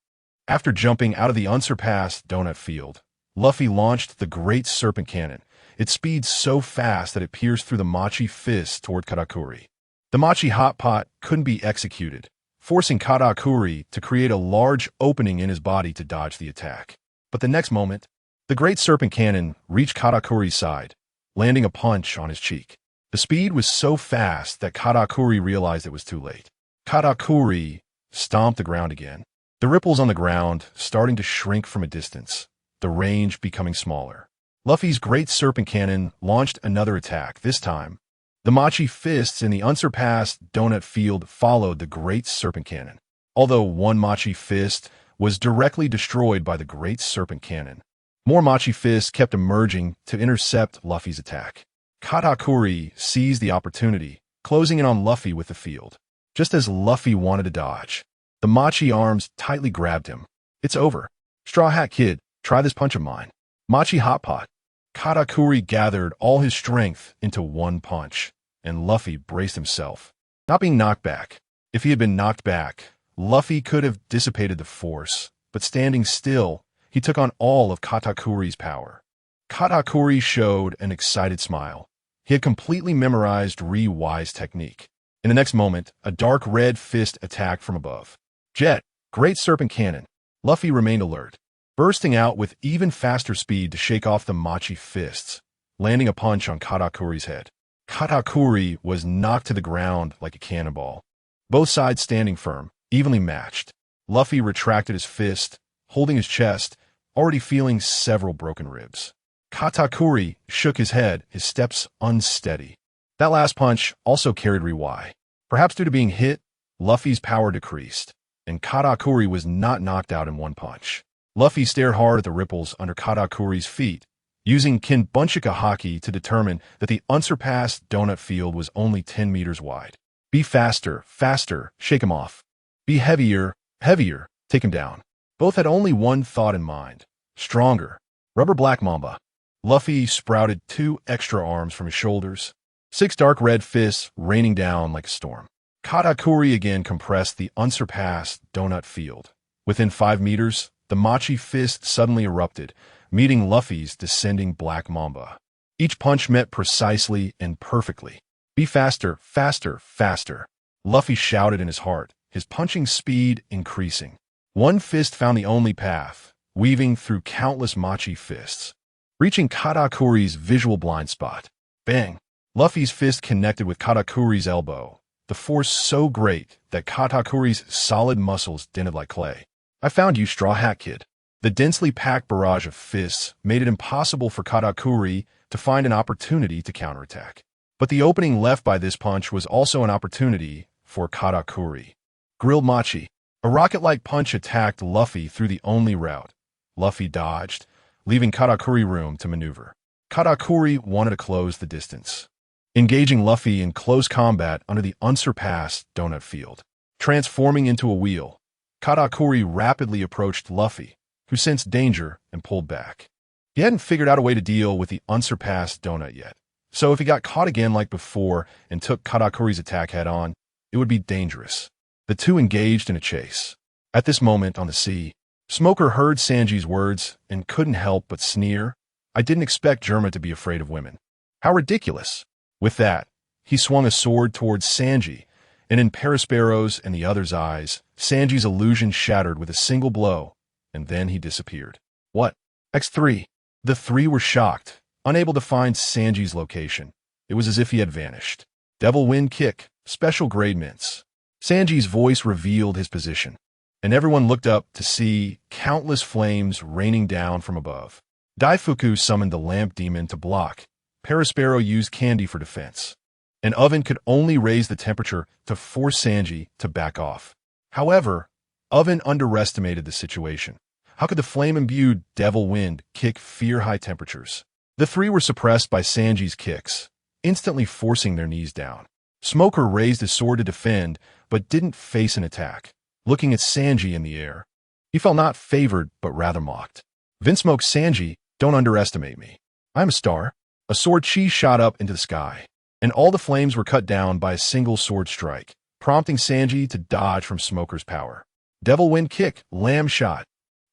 Speaker 1: After jumping out of the unsurpassed donut field, Luffy launched the Great Serpent Cannon. Its speed so fast that it pierced through the Machi fist toward Katakuri. The Machi Hot Pot couldn't be executed, forcing Katakuri to create a large opening in his body to dodge the attack. But the next moment, the Great Serpent Cannon reached Katakuri's side, landing a punch on his cheek. The speed was so fast that Katakuri realized it was too late. Katakuri stomped the ground again, the ripples on the ground starting to shrink from a distance, the range becoming smaller. Luffy's Great Serpent Cannon launched another attack. This time, the Machi fists in the unsurpassed donut field followed the Great Serpent Cannon. Although one Machi fist was directly destroyed by the Great Serpent Cannon, more Machi fists kept emerging to intercept Luffy's attack. Katakuri seized the opportunity, closing in on Luffy with the field. Just as Luffy wanted to dodge, the Machi arms tightly grabbed him. It's over. Straw Hat Kid, try this punch of mine. Machi Hot Pot. Katakuri gathered all his strength into one punch, and Luffy braced himself, not being knocked back. If he had been knocked back, Luffy could have dissipated the force, but standing still, he took on all of Katakuri's power. Katakuri showed an excited smile. He had completely memorized Re-Wise technique. In the next moment, a dark red fist attacked from above. Jet, great serpent cannon. Luffy remained alert, bursting out with even faster speed to shake off the Machi fists, landing a punch on Katakuri's head. Katakuri was knocked to the ground like a cannonball. Both sides standing firm, evenly matched. Luffy retracted his fist, holding his chest, already feeling several broken ribs. Katakuri shook his head, his steps unsteady. That last punch also carried Riwai. Perhaps due to being hit, Luffy's power decreased, and Katakuri was not knocked out in one punch. Luffy stared hard at the ripples under Katakuri's feet, using Kinbunchika Haki to determine that the unsurpassed donut field was only 10 meters wide. Be faster, faster, shake him off. Be heavier, heavier, take him down. Both had only one thought in mind. Stronger. Rubber Black Mamba. Luffy sprouted 2 extra arms from his shoulders, 6 dark red fists raining down like a storm. Katakuri again compressed the unsurpassed donut field. Within 5 meters, the Machi fist suddenly erupted, meeting Luffy's descending Black Mamba. Each punch met precisely and perfectly. Be faster, faster, faster. Luffy shouted in his heart, his punching speed increasing. One fist found the only path, weaving through countless Machi fists, reaching Katakuri's visual blind spot. Bang! Luffy's fist connected with Katakuri's elbow, the force so great that Katakuri's solid muscles dented like clay. I found you, Straw Hat Kid. The densely packed barrage of fists made it impossible for Katakuri to find an opportunity to counterattack. But the opening left by this punch was also an opportunity for Katakuri. Grilled Machi. A rocket-like punch attacked Luffy through the only route. Luffy dodged, leaving Katakuri room to maneuver. Katakuri wanted to close the distance, engaging Luffy in close combat under the unsurpassed donut field. Transforming into a wheel, Katakuri rapidly approached Luffy, who sensed danger and pulled back. He hadn't figured out a way to deal with the unsurpassed donut yet, so if he got caught again like before and took Katakuri's attack head-on, it would be dangerous. The two engaged in a chase. At this moment on the sea, Smoker heard Sanji's words and couldn't help but sneer. I didn't expect Germa to be afraid of women. How ridiculous. With that, he swung a sword towards Sanji, and in Perospero's and the other's eyes, Sanji's illusion shattered with a single blow, and then he disappeared. What? X3. The 3 were shocked, unable to find Sanji's location. It was as if he had vanished. Devil Wind Kick, special grade mints. Sanji's voice revealed his position, and everyone looked up to see countless flames raining down from above. Daifuku summoned the lamp demon to block. Perospero used candy for defense. An oven could only raise the temperature to force Sanji to back off. However, Oven underestimated the situation. How could the flame-imbued Devil Wind kick fear-high temperatures? The 3 were suppressed by Sanji's kicks, instantly forcing their knees down. Smoker raised his sword to defend, but didn't face an attack. Looking at Sanji in the air, he felt not favored, but rather mocked. Vinsmoke Sanji, don't underestimate me. I'm a star. A sword chi shot up into the sky, and all the flames were cut down by a single sword strike, prompting Sanji to dodge from Smoker's power. Devil Wind Kick, lamb shot.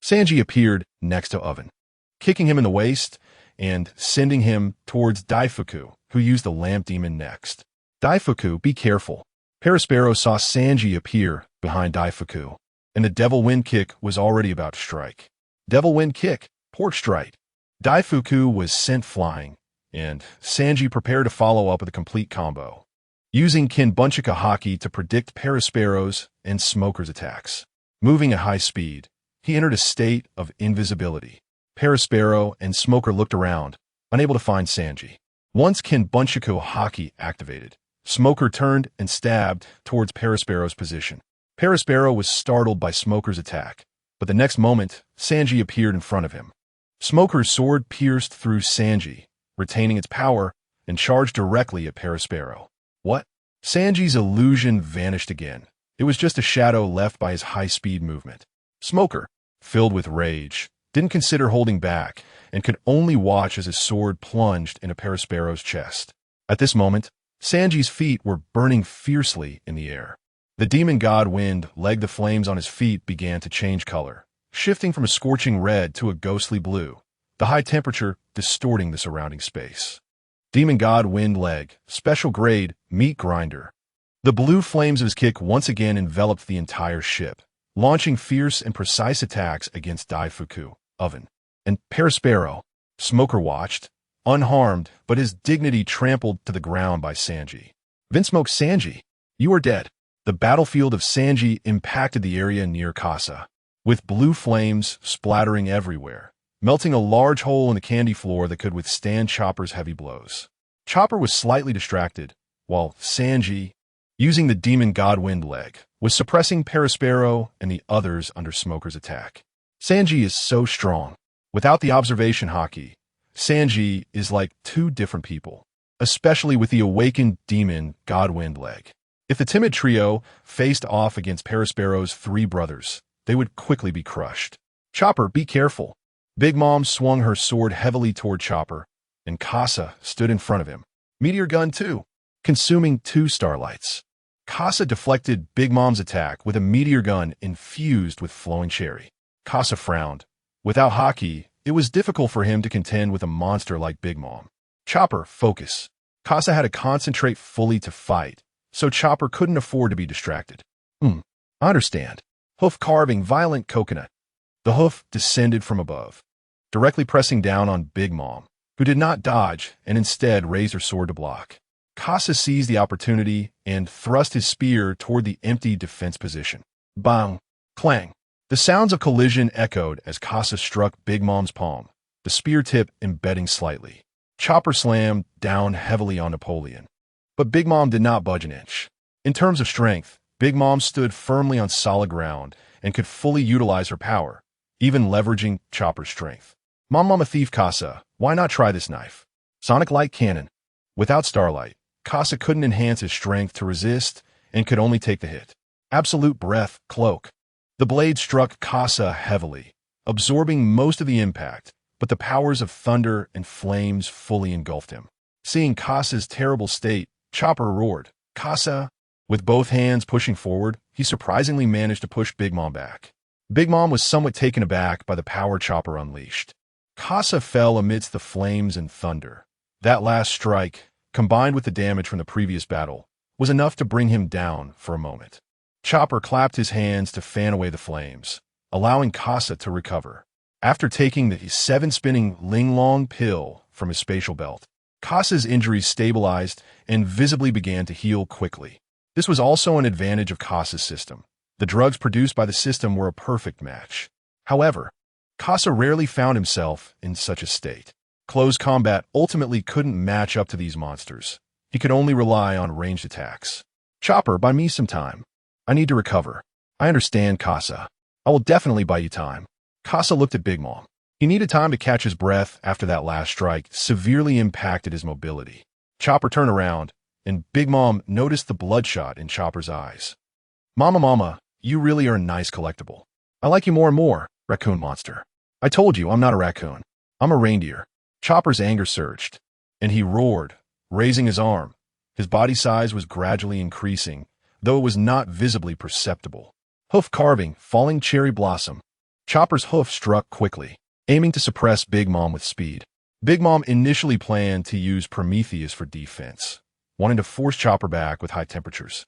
Speaker 1: Sanji appeared next to Oven, kicking him in the waist and sending him towards Daifuku, who used the lamp demon next. Daifuku, be careful. Perospero saw Sanji appear behind Daifuku, and the Devil Wind Kick was already about to strike. Devil Wind Kick, port strike. Daifuku was sent flying, and Sanji prepared to follow up with a complete combo, using Kinbunchika Haki to predict Perospero's and Smoker's attacks. Moving at high speed, he entered a state of invisibility. Perospero and Smoker looked around, unable to find Sanji. Once Kinbunchika Haki activated, Smoker turned and stabbed towards Perospero's position. Perospero was startled by Smoker's attack, but the next moment, Sanji appeared in front of him. Smoker's sword pierced through Sanji, retaining its power, and charged directly at Perospero. What? Sanji's illusion vanished again. It was just a shadow left by his high-speed movement. Smoker, filled with rage, didn't consider holding back, and could only watch as his sword plunged into Perospero's chest. At this moment, Sanji's feet were burning fiercely in the air. The demon god Wind legged the flames on his feet began to change color, shifting from a scorching red to a ghostly blue, the high temperature distorting the surrounding space. Demon god Wind leg, special grade, meat grinder. The blue flames of his kick once again enveloped the entire ship, launching fierce and precise attacks against Daifuku, Oven, and Perospero. Smoker watched, unharmed, but his dignity trampled to the ground by Sanji. Vinsmoke Sanji, you are dead. The battlefield of Sanji impacted the area near Casa, with blue flames splattering everywhere, melting a large hole in the candy floor that could withstand Chopper's heavy blows. Chopper was slightly distracted, while Sanji, using the demon god wind leg, was suppressing Perospero and the others under Smoker's attack. Sanji is so strong. Without the observation haki, Sanji is like two different people, especially with the awakened demon god wind leg. If the timid trio faced off against Perospero's three brothers, they would quickly be crushed. Chopper, be careful. Big Mom swung her sword heavily toward Chopper, and Casa stood in front of him. Meteor gun too, consuming 2 starlights. Casa deflected Big Mom's attack with a meteor gun infused with flowing cherry. Casa frowned. Without haki, it was difficult for him to contend with a monster like Big Mom. Chopper, focus. Casa had to concentrate fully to fight, so Chopper couldn't afford to be distracted. I understand. Hoof carving violent coconut. The hoof descended from above, directly pressing down on Big Mom, who did not dodge and instead raised her sword to block. Casa seized the opportunity and thrust his spear toward the empty defense position. Bang! Clang! The sounds of collision echoed as Casa struck Big Mom's palm, the spear tip embedding slightly. Chopper slammed down heavily on Napoleon. But Big Mom did not budge an inch. In terms of strength, Big Mom stood firmly on solid ground and could fully utilize her power, even leveraging Chopper's strength. Mama Thief Casa, why not try this knife? Sonic Light Cannon. Without Starlight, Casa couldn't enhance his strength to resist and could only take the hit. Absolute Breath Cloak. The blade struck Casa heavily, absorbing most of the impact, but the powers of thunder and flames fully engulfed him. Seeing Casa's terrible state, Chopper roared, Casa! With both hands pushing forward, he surprisingly managed to push Big Mom back. Big Mom was somewhat taken aback by the power Chopper unleashed. Casa fell amidst the flames and thunder. That last strike, combined with the damage from the previous battle, was enough to bring him down for a moment. Chopper clapped his hands to fan away the flames, allowing Casa to recover. After taking the 7-spinning Linglong pill from his spatial belt, Casa's injuries stabilized and visibly began to heal quickly. This was also an advantage of Casa's system. The drugs produced by the system were a perfect match. However, Casa rarely found himself in such a state. Close combat ultimately couldn't match up to these monsters. He could only rely on ranged attacks. Chopper, buy me some time. I need to recover. I understand, Casa. I will definitely buy you time. Casa looked at Big Mom. He needed time to catch his breath after that last strike severely impacted his mobility. Chopper turned around, and Big Mom noticed the bloodshot in Chopper's eyes. Mama, you really are a nice collectible. I like you more and more, raccoon monster. I told you I'm not a raccoon. I'm a reindeer. Chopper's anger surged, and he roared, raising his arm. His body size was gradually increasing, though it was not visibly perceptible. Hoof carving, falling cherry blossom. Chopper's hoof struck quickly, aiming to suppress Big Mom with speed. Big Mom initially planned to use Prometheus for defense, wanting to force Chopper back with high temperatures.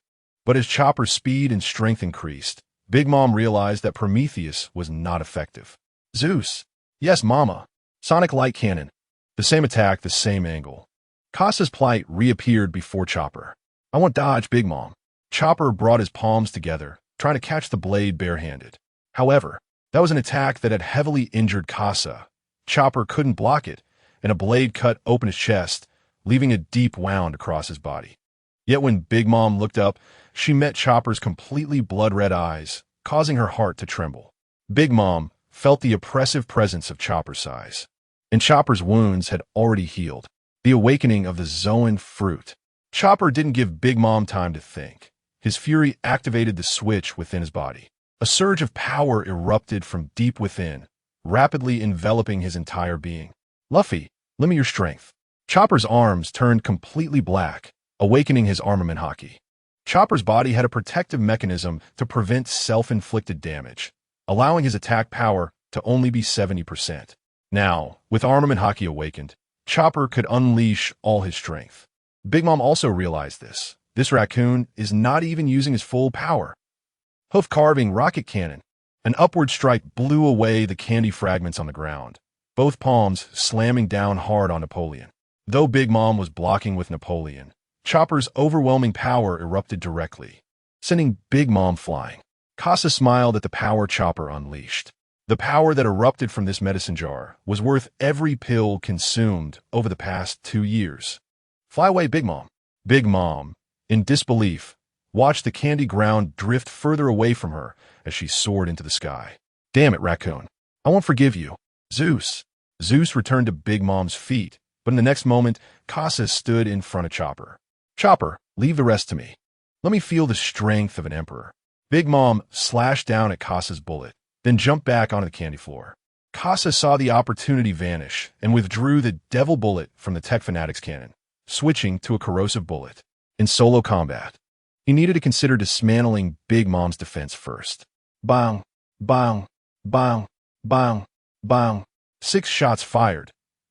Speaker 1: But as Chopper's speed and strength increased, Big Mom realized that Prometheus was not effective. Zeus. Yes, Mama. Sonic Light Cannon. The same attack, the same angle. Casa's plight reappeared before Chopper. I want dodge, Big Mom. Chopper brought his palms together, trying to catch the blade barehanded. However, that was an attack that had heavily injured Casa. Chopper couldn't block it, and a blade cut open his chest, leaving a deep wound across his body. Yet when Big Mom looked up, she met Chopper's completely blood-red eyes, causing her heart to tremble. Big Mom felt the oppressive presence of Chopper's size, and Chopper's wounds had already healed. The awakening of the Zoan fruit. Chopper didn't give Big Mom time to think. His fury activated the switch within his body. A surge of power erupted from deep within, rapidly enveloping his entire being. Luffy, lend me your strength. Chopper's arms turned completely black, awakening his armament haki. Chopper's body had a protective mechanism to prevent self-inflicted damage, allowing his attack power to only be 70%. Now, with armament haki awakened, Chopper could unleash all his strength. Big Mom also realized this. This raccoon is not even using his full power. Hoof carving rocket cannon. An upward strike blew away the candy fragments on the ground, both palms slamming down hard on Napoleon. Though Big Mom was blocking with Napoleon, Chopper's overwhelming power erupted directly, sending Big Mom flying. Casa smiled at the power Chopper unleashed. The power that erupted from this medicine jar was worth every pill consumed over the past 2 years. Fly away, Big Mom. Big Mom, in disbelief, watched the candy ground drift further away from her as she soared into the sky. Damn it, raccoon. I won't forgive you. Zeus. Zeus returned to Big Mom's feet, but in the next moment, Casa stood in front of Chopper. Chopper, leave the rest to me. Let me feel the strength of an emperor. Big Mom slashed down at Casa's bullet, then jumped back onto the candy floor. Casa saw the opportunity vanish and withdrew the devil bullet from the Tech Fanatics cannon, switching to a corrosive bullet. In solo combat, he needed to consider dismantling Big Mom's defense first. Bang, bang, bang, bang, bang. 6 shots fired,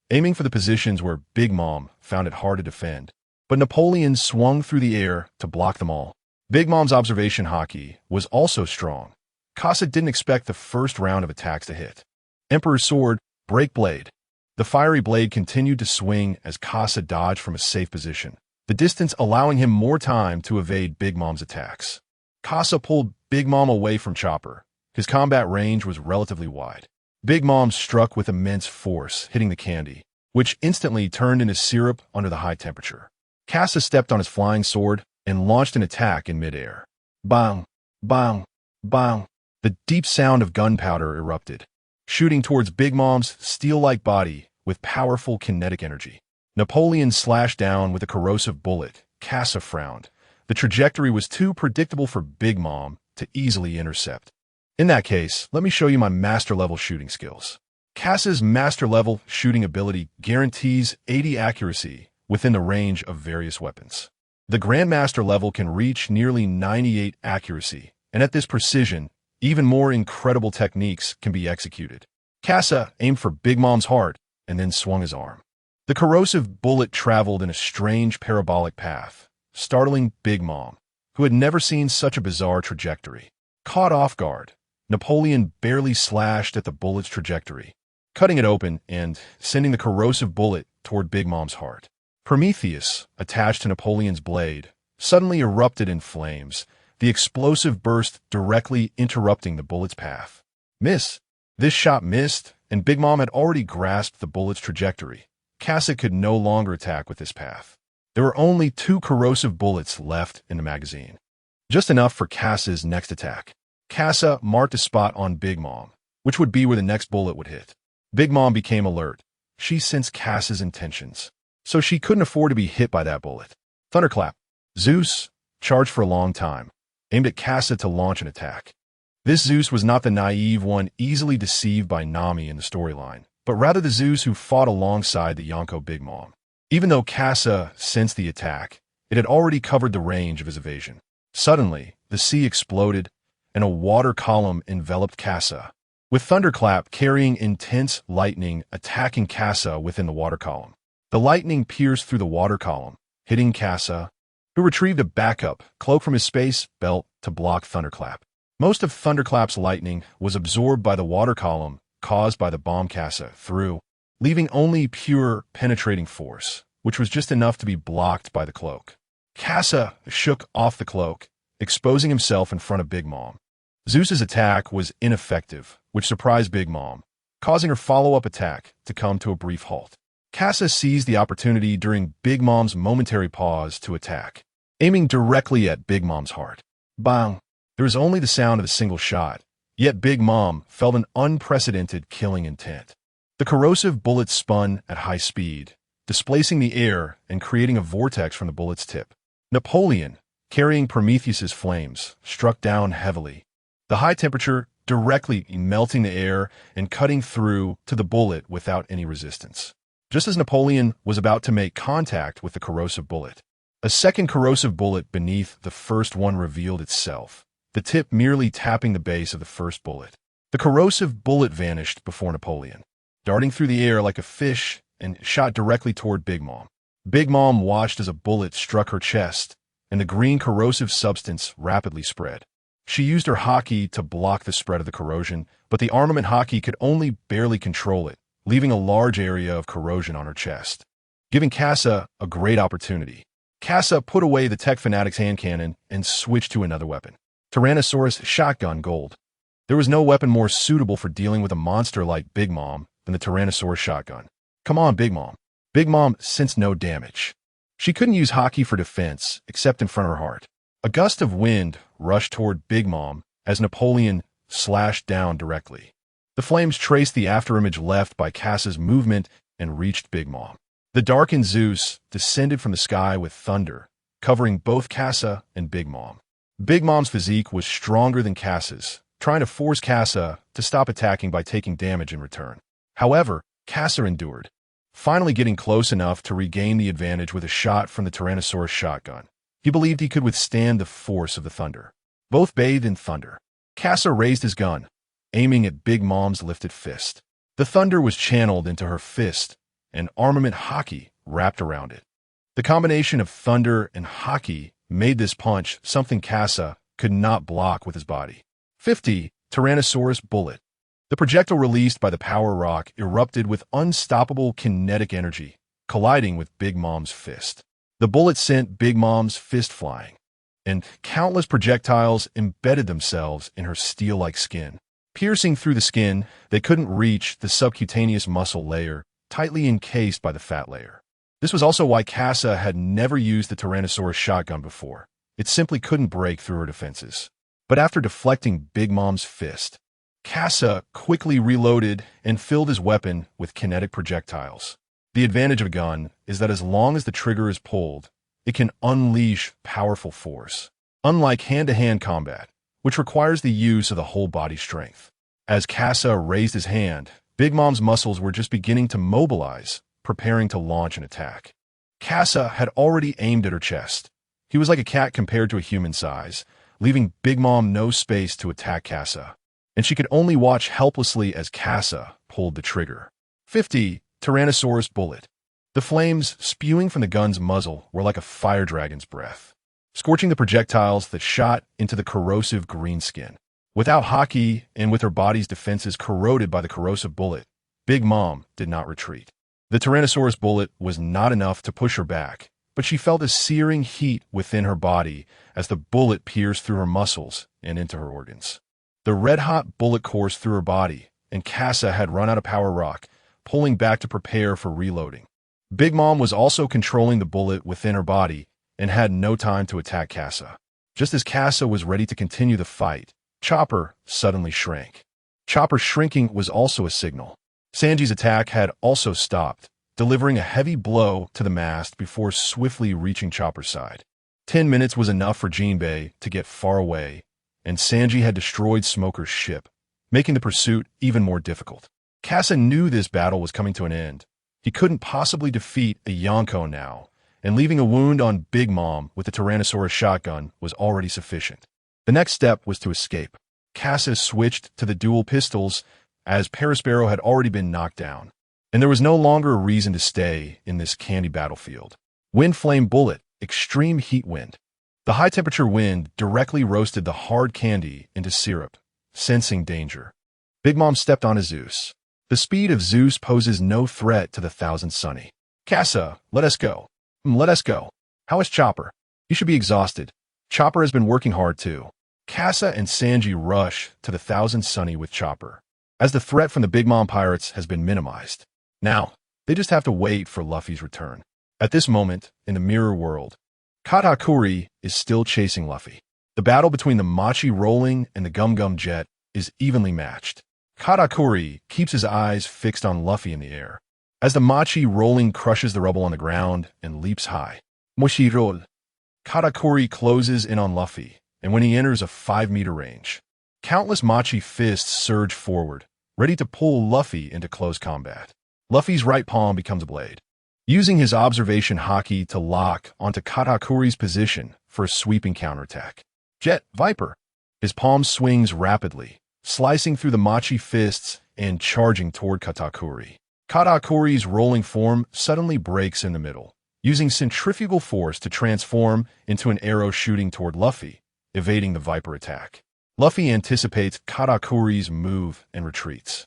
Speaker 1: aiming for the positions where Big Mom found it hard to defend. But Napoleon swung through the air to block them all. Big Mom's observation hockey was also strong. Casa didn't expect the first round of attacks to hit. Emperor's sword, break blade. The fiery blade continued to swing as Casa dodged from a safe position, the distance allowing him more time to evade Big Mom's attacks. Casa pulled Big Mom away from Chopper. His combat range was relatively wide. Big Mom struck with immense force, hitting the candy, which instantly turned into syrup under the high temperature. Casa stepped on his flying sword and launched an attack in midair. Bang, bang, bang. The deep sound of gunpowder erupted, shooting towards Big Mom's steel-like body with powerful kinetic energy. Napoleon slashed down with a corrosive bullet. Casa frowned. The trajectory was too predictable for Big Mom to easily intercept. In that case, let me show you my master-level shooting skills. Casa's master-level shooting ability guarantees 80 accuracy within the range of various weapons. The Grandmaster level can reach nearly 98 accuracy, and at this precision, even more incredible techniques can be executed. Casa aimed for Big Mom's heart and then swung his arm. The corrosive bullet traveled in a strange parabolic path, startling Big Mom, who had never seen such a bizarre trajectory. Caught off guard, Napoleon barely slashed at the bullet's trajectory, cutting it open and sending the corrosive bullet toward Big Mom's heart. Prometheus, attached to Napoleon's blade, suddenly erupted in flames, the explosive burst directly interrupting the bullet's path. Miss. This shot missed, and Big Mom had already grasped the bullet's trajectory. Casa could no longer attack with this path. There were only 2 corrosive bullets left in the magazine, just enough for Casa's next attack. Casa marked a spot on Big Mom, which would be where the next bullet would hit. Big Mom became alert. She sensed Casa's intentions, so she couldn't afford to be hit by that bullet. Thunderclap. Zeus, charged for a long time, aimed at Casa to launch an attack. This Zeus was not the naive one easily deceived by Nami in the storyline, but rather the Zeus who fought alongside the Yonko Big Mom. Even though Casa sensed the attack, it had already covered the range of his evasion. Suddenly, the sea exploded, and a water column enveloped Casa, with Thunderclap carrying intense lightning attacking Casa within the water column. The lightning pierced through the water column, hitting Casa, who retrieved a backup cloak from his space belt to block Thunderclap. Most of Thunderclap's lightning was absorbed by the water column caused by the bomb Casa threw, leaving only pure penetrating force, which was just enough to be blocked by the cloak. Casa shook off the cloak, exposing himself in front of Big Mom. Zeus's attack was ineffective, which surprised Big Mom, causing her follow-up attack to come to a brief halt. Casa seized the opportunity during Big Mom's momentary pause to attack, aiming directly at Big Mom's heart. Bang! There was only the sound of a single shot, yet Big Mom felt an unprecedented killing intent. The corrosive bullet spun at high speed, displacing the air and creating a vortex from the bullet's tip. Napoleon, carrying Prometheus's flames, struck down heavily. The high temperature directly melting the air and cutting through to the bullet without any resistance. Just as Napoleon was about to make contact with the corrosive bullet, a second corrosive bullet beneath the first one revealed itself, the tip merely tapping the base of the first bullet. The corrosive bullet vanished before Napoleon, darting through the air like a fish and shot directly toward Big Mom. Big Mom watched as a bullet struck her chest and the green corrosive substance rapidly spread. She used her haki to block the spread of the corrosion, but the armament haki could only barely control it, leaving a large area of corrosion on her chest, giving Kasa a great opportunity. Kasa put away the Tech Fanatic's hand cannon and switched to another weapon. Tyrannosaurus Shotgun Gold. There was no weapon more suitable for dealing with a monster like Big Mom than the Tyrannosaurus Shotgun. Come on, Big Mom. Big Mom sensed no damage. She couldn't use haki for defense, except in front of her heart. A gust of wind rushed toward Big Mom as Napoleon slashed down directly. The flames traced the afterimage left by Kasa's movement and reached Big Mom. The darkened Zeus descended from the sky with thunder, covering both Kasa and Big Mom. Big Mom's physique was stronger than Kasa's, trying to force Kasa to stop attacking by taking damage in return. However, Kasa endured, finally getting close enough to regain the advantage with a shot from the Tyrannosaurus shotgun. He believed he could withstand the force of the thunder. Both bathed in thunder. Kasa raised his gun, aiming at Big Mom's lifted fist. The thunder was channeled into her fist, and armament haki wrapped around it. The combination of thunder and haki made this punch something Kasa could not block with his body. 50. Tyrannosaurus Bullet. The projectile released by the power rock erupted with unstoppable kinetic energy, colliding with Big Mom's fist. The bullet sent Big Mom's fist flying, and countless projectiles embedded themselves in her steel-like skin. Piercing through the skin, they couldn't reach the subcutaneous muscle layer, tightly encased by the fat layer. This was also why Kasa had never used the Tyrannosaurus shotgun before. It simply couldn't break through her defenses. But after deflecting Big Mom's fist, Kasa quickly reloaded and filled his weapon with kinetic projectiles. The advantage of a gun is that as long as the trigger is pulled, it can unleash powerful force, unlike hand-to-hand combat, which requires the use of the whole body strength. As Kasa raised his hand, Big Mom's muscles were just beginning to mobilize, preparing to launch an attack. Kasa had already aimed at her chest. He was like a cat compared to a human size, leaving Big Mom no space to attack Kasa, and she could only watch helplessly as Kasa pulled the trigger. 50. Tyrannosaurus Bullet. The flames spewing from the gun's muzzle were like a fire dragon's breath, scorching the projectiles that shot into the corrosive green skin. Without haki and with her body's defenses corroded by the corrosive bullet, Big Mom did not retreat. The Tyrannosaurus bullet was not enough to push her back, but she felt a searing heat within her body as the bullet pierced through her muscles and into her organs. The red-hot bullet coursed through her body, and Kasa had run out of power rock, pulling back to prepare for reloading. Big Mom was also controlling the bullet within her body and had no time to attack Kasa. Just as Kasa was ready to continue the fight, Chopper suddenly shrank. Chopper's shrinking was also a signal. Sanji's attack had also stopped, delivering a heavy blow to the mast before swiftly reaching Chopper's side. 10 minutes was enough for Jinbei to get far away, and Sanji had destroyed Smoker's ship, making the pursuit even more difficult. Kasa knew this battle was coming to an end. He couldn't possibly defeat a Yonko now, and leaving a wound on Big Mom with the Tyrannosaurus shotgun was already sufficient. The next step was to escape. Kasa switched to the dual pistols as Perospero had already been knocked down, and there was no longer a reason to stay in this candy battlefield. Wind Flame Bullet, Extreme Heat Wind. The high-temperature wind directly roasted the hard candy into syrup, sensing danger. Big Mom stepped on a Zeus. The speed of Zeus poses no threat to the Thousand Sunny. Kasa, let us go. Let us go. How is Chopper? He should be exhausted. Chopper has been working hard too. Kasa and Sanji rush to the Thousand Sunny with Chopper, as the threat from the Big Mom pirates has been minimized. Now, they just have to wait for Luffy's return. At this moment, in the mirror world, Katakuri is still chasing Luffy. The battle between the Machi Rolling and the Gum Gum Jet is evenly matched. Katakuri keeps his eyes fixed on Luffy in the air, as the Machi Rolling crushes the rubble on the ground and leaps high. Moshi roll. Katakuri closes in on Luffy, and when he enters a 5-meter range, countless Machi fists surge forward, ready to pull Luffy into close combat. Luffy's right palm becomes a blade, using his observation haki to lock onto Katakuri's position for a sweeping counterattack. Jet Viper. His palm swings rapidly, slicing through the Machi fists and charging toward Katakuri. Katakuri's rolling form suddenly breaks in the middle, using centrifugal force to transform into an arrow shooting toward Luffy, evading the Viper attack. Luffy anticipates Katakuri's move and retreats,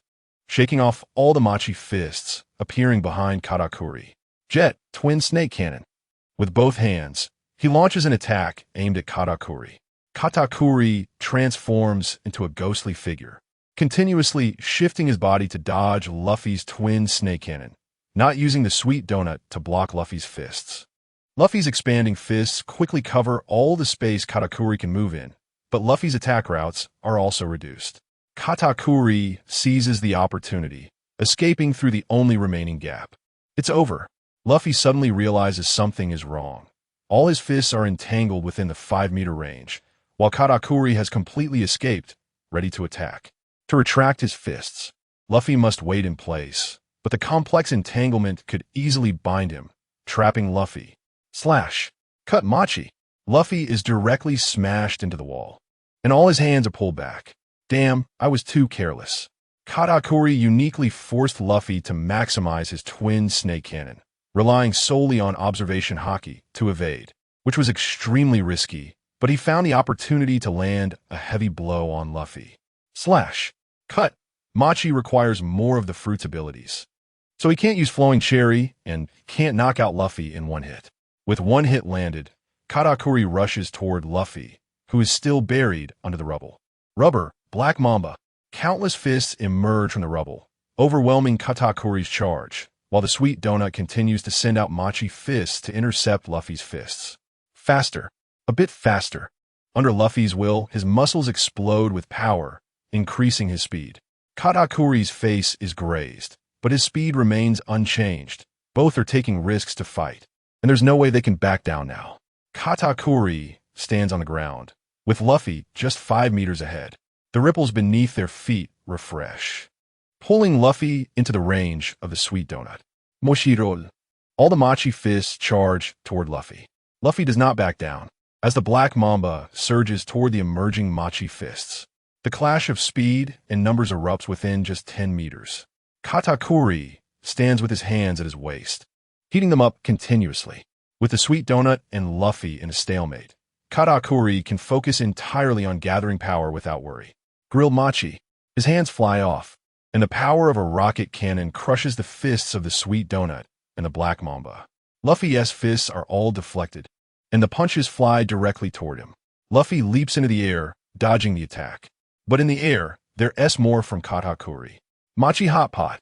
Speaker 1: shaking off all the Machi fists, appearing behind Katakuri. Jet, twin snake cannon. With both hands, he launches an attack aimed at Katakuri. Katakuri transforms into a ghostly figure, continuously shifting his body to dodge Luffy's twin snake cannon, not using the sweet donut to block Luffy's fists. Luffy's expanding fists quickly cover all the space Katakuri can move in, but Luffy's attack routes are also reduced. Katakuri seizes the opportunity, escaping through the only remaining gap. It's over. Luffy suddenly realizes something is wrong. All his fists are entangled within the 5-meter range, while Katakuri has completely escaped, ready to attack. To retract his fists, Luffy must wait in place, but the complex entanglement could easily bind him, trapping Luffy. Slash. Cut Machi. Luffy is directly smashed into the wall, and all his hands are pulled back. Damn, I was too careless. Katakuri uniquely forced Luffy to maximize his twin snake cannon, relying solely on observation haki to evade, which was extremely risky, but he found the opportunity to land a heavy blow on Luffy. Slash. Cut. Machi requires more of the fruit's abilities, so he can't use Flowing Cherry and can't knock out Luffy in one hit. With one hit landed, Katakuri rushes toward Luffy, who is still buried under the rubble. Rubber, Black Mamba. Countless fists emerge from the rubble, overwhelming Katakuri's charge, while the sweet donut continues to send out Machi fists to intercept Luffy's fists. Faster. A bit faster. Under Luffy's will, his muscles explode with power, increasing his speed. Katakuri's face is grazed, but his speed remains unchanged. Both are taking risks to fight, and there's no way they can back down now. Katakuri stands on the ground, with Luffy just 5 meters ahead. The ripples beneath their feet refresh, pulling Luffy into the range of the sweet donut. Moshirol. All the Machi fists charge toward Luffy. Luffy does not back down, as the Black Mamba surges toward the emerging Machi fists. The clash of speed and numbers erupts within just 10 meters. Katakuri stands with his hands at his waist, heating them up continuously. With the sweet donut and Luffy in a stalemate, Katakuri can focus entirely on gathering power without worry. Grilled Machi. His hands fly off, and the power of a rocket cannon crushes the fists of the sweet donut and the Black Mamba. Luffy's fists are all deflected, and the punches fly directly toward him. Luffy leaps into the air, dodging the attack. But in the air, there's more from Katakuri. Machi Hot Pot.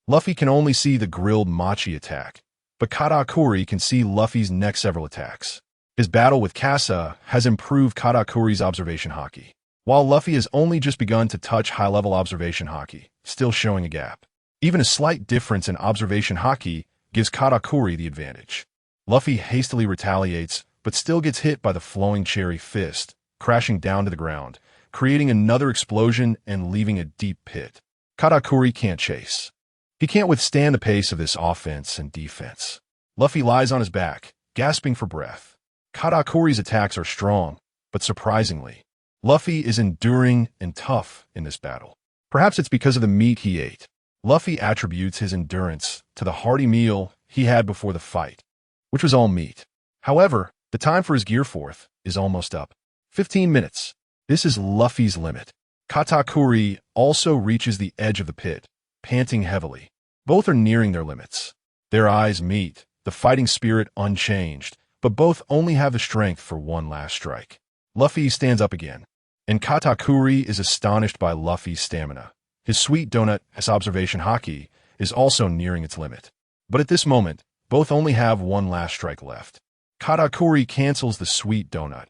Speaker 1: Luffy can only see the grilled Machi attack, but Katakuri can see Luffy's next several attacks. His battle with Kasa has improved Katakuri's observation haki, while Luffy has only just begun to touch high-level observation haki, still showing a gap. Even a slight difference in observation haki gives Katakuri the advantage. Luffy hastily retaliates, but still gets hit by the Flowing Cherry fist, crashing down to the ground, creating another explosion and leaving a deep pit. Katakuri can't chase. He can't withstand the pace of this offense and defense. Luffy lies on his back, gasping for breath. Katakuri's attacks are strong, but surprisingly, Luffy is enduring and tough in this battle. Perhaps it's because of the meat he ate. Luffy attributes his endurance to the hearty meal he had before the fight, which was all meat. However, the time for his gear forth is almost up. 15 minutes. This is Luffy's limit. Katakuri also reaches the edge of the pit, panting heavily. Both are nearing their limits. Their eyes meet, the fighting spirit unchanged, but both only have the strength for one last strike. Luffy stands up again, and Katakuri is astonished by Luffy's stamina. His sweet donut, his observation haki, is also nearing its limit. But at this moment, both only have one last strike left. Katakuri cancels the sweet donut,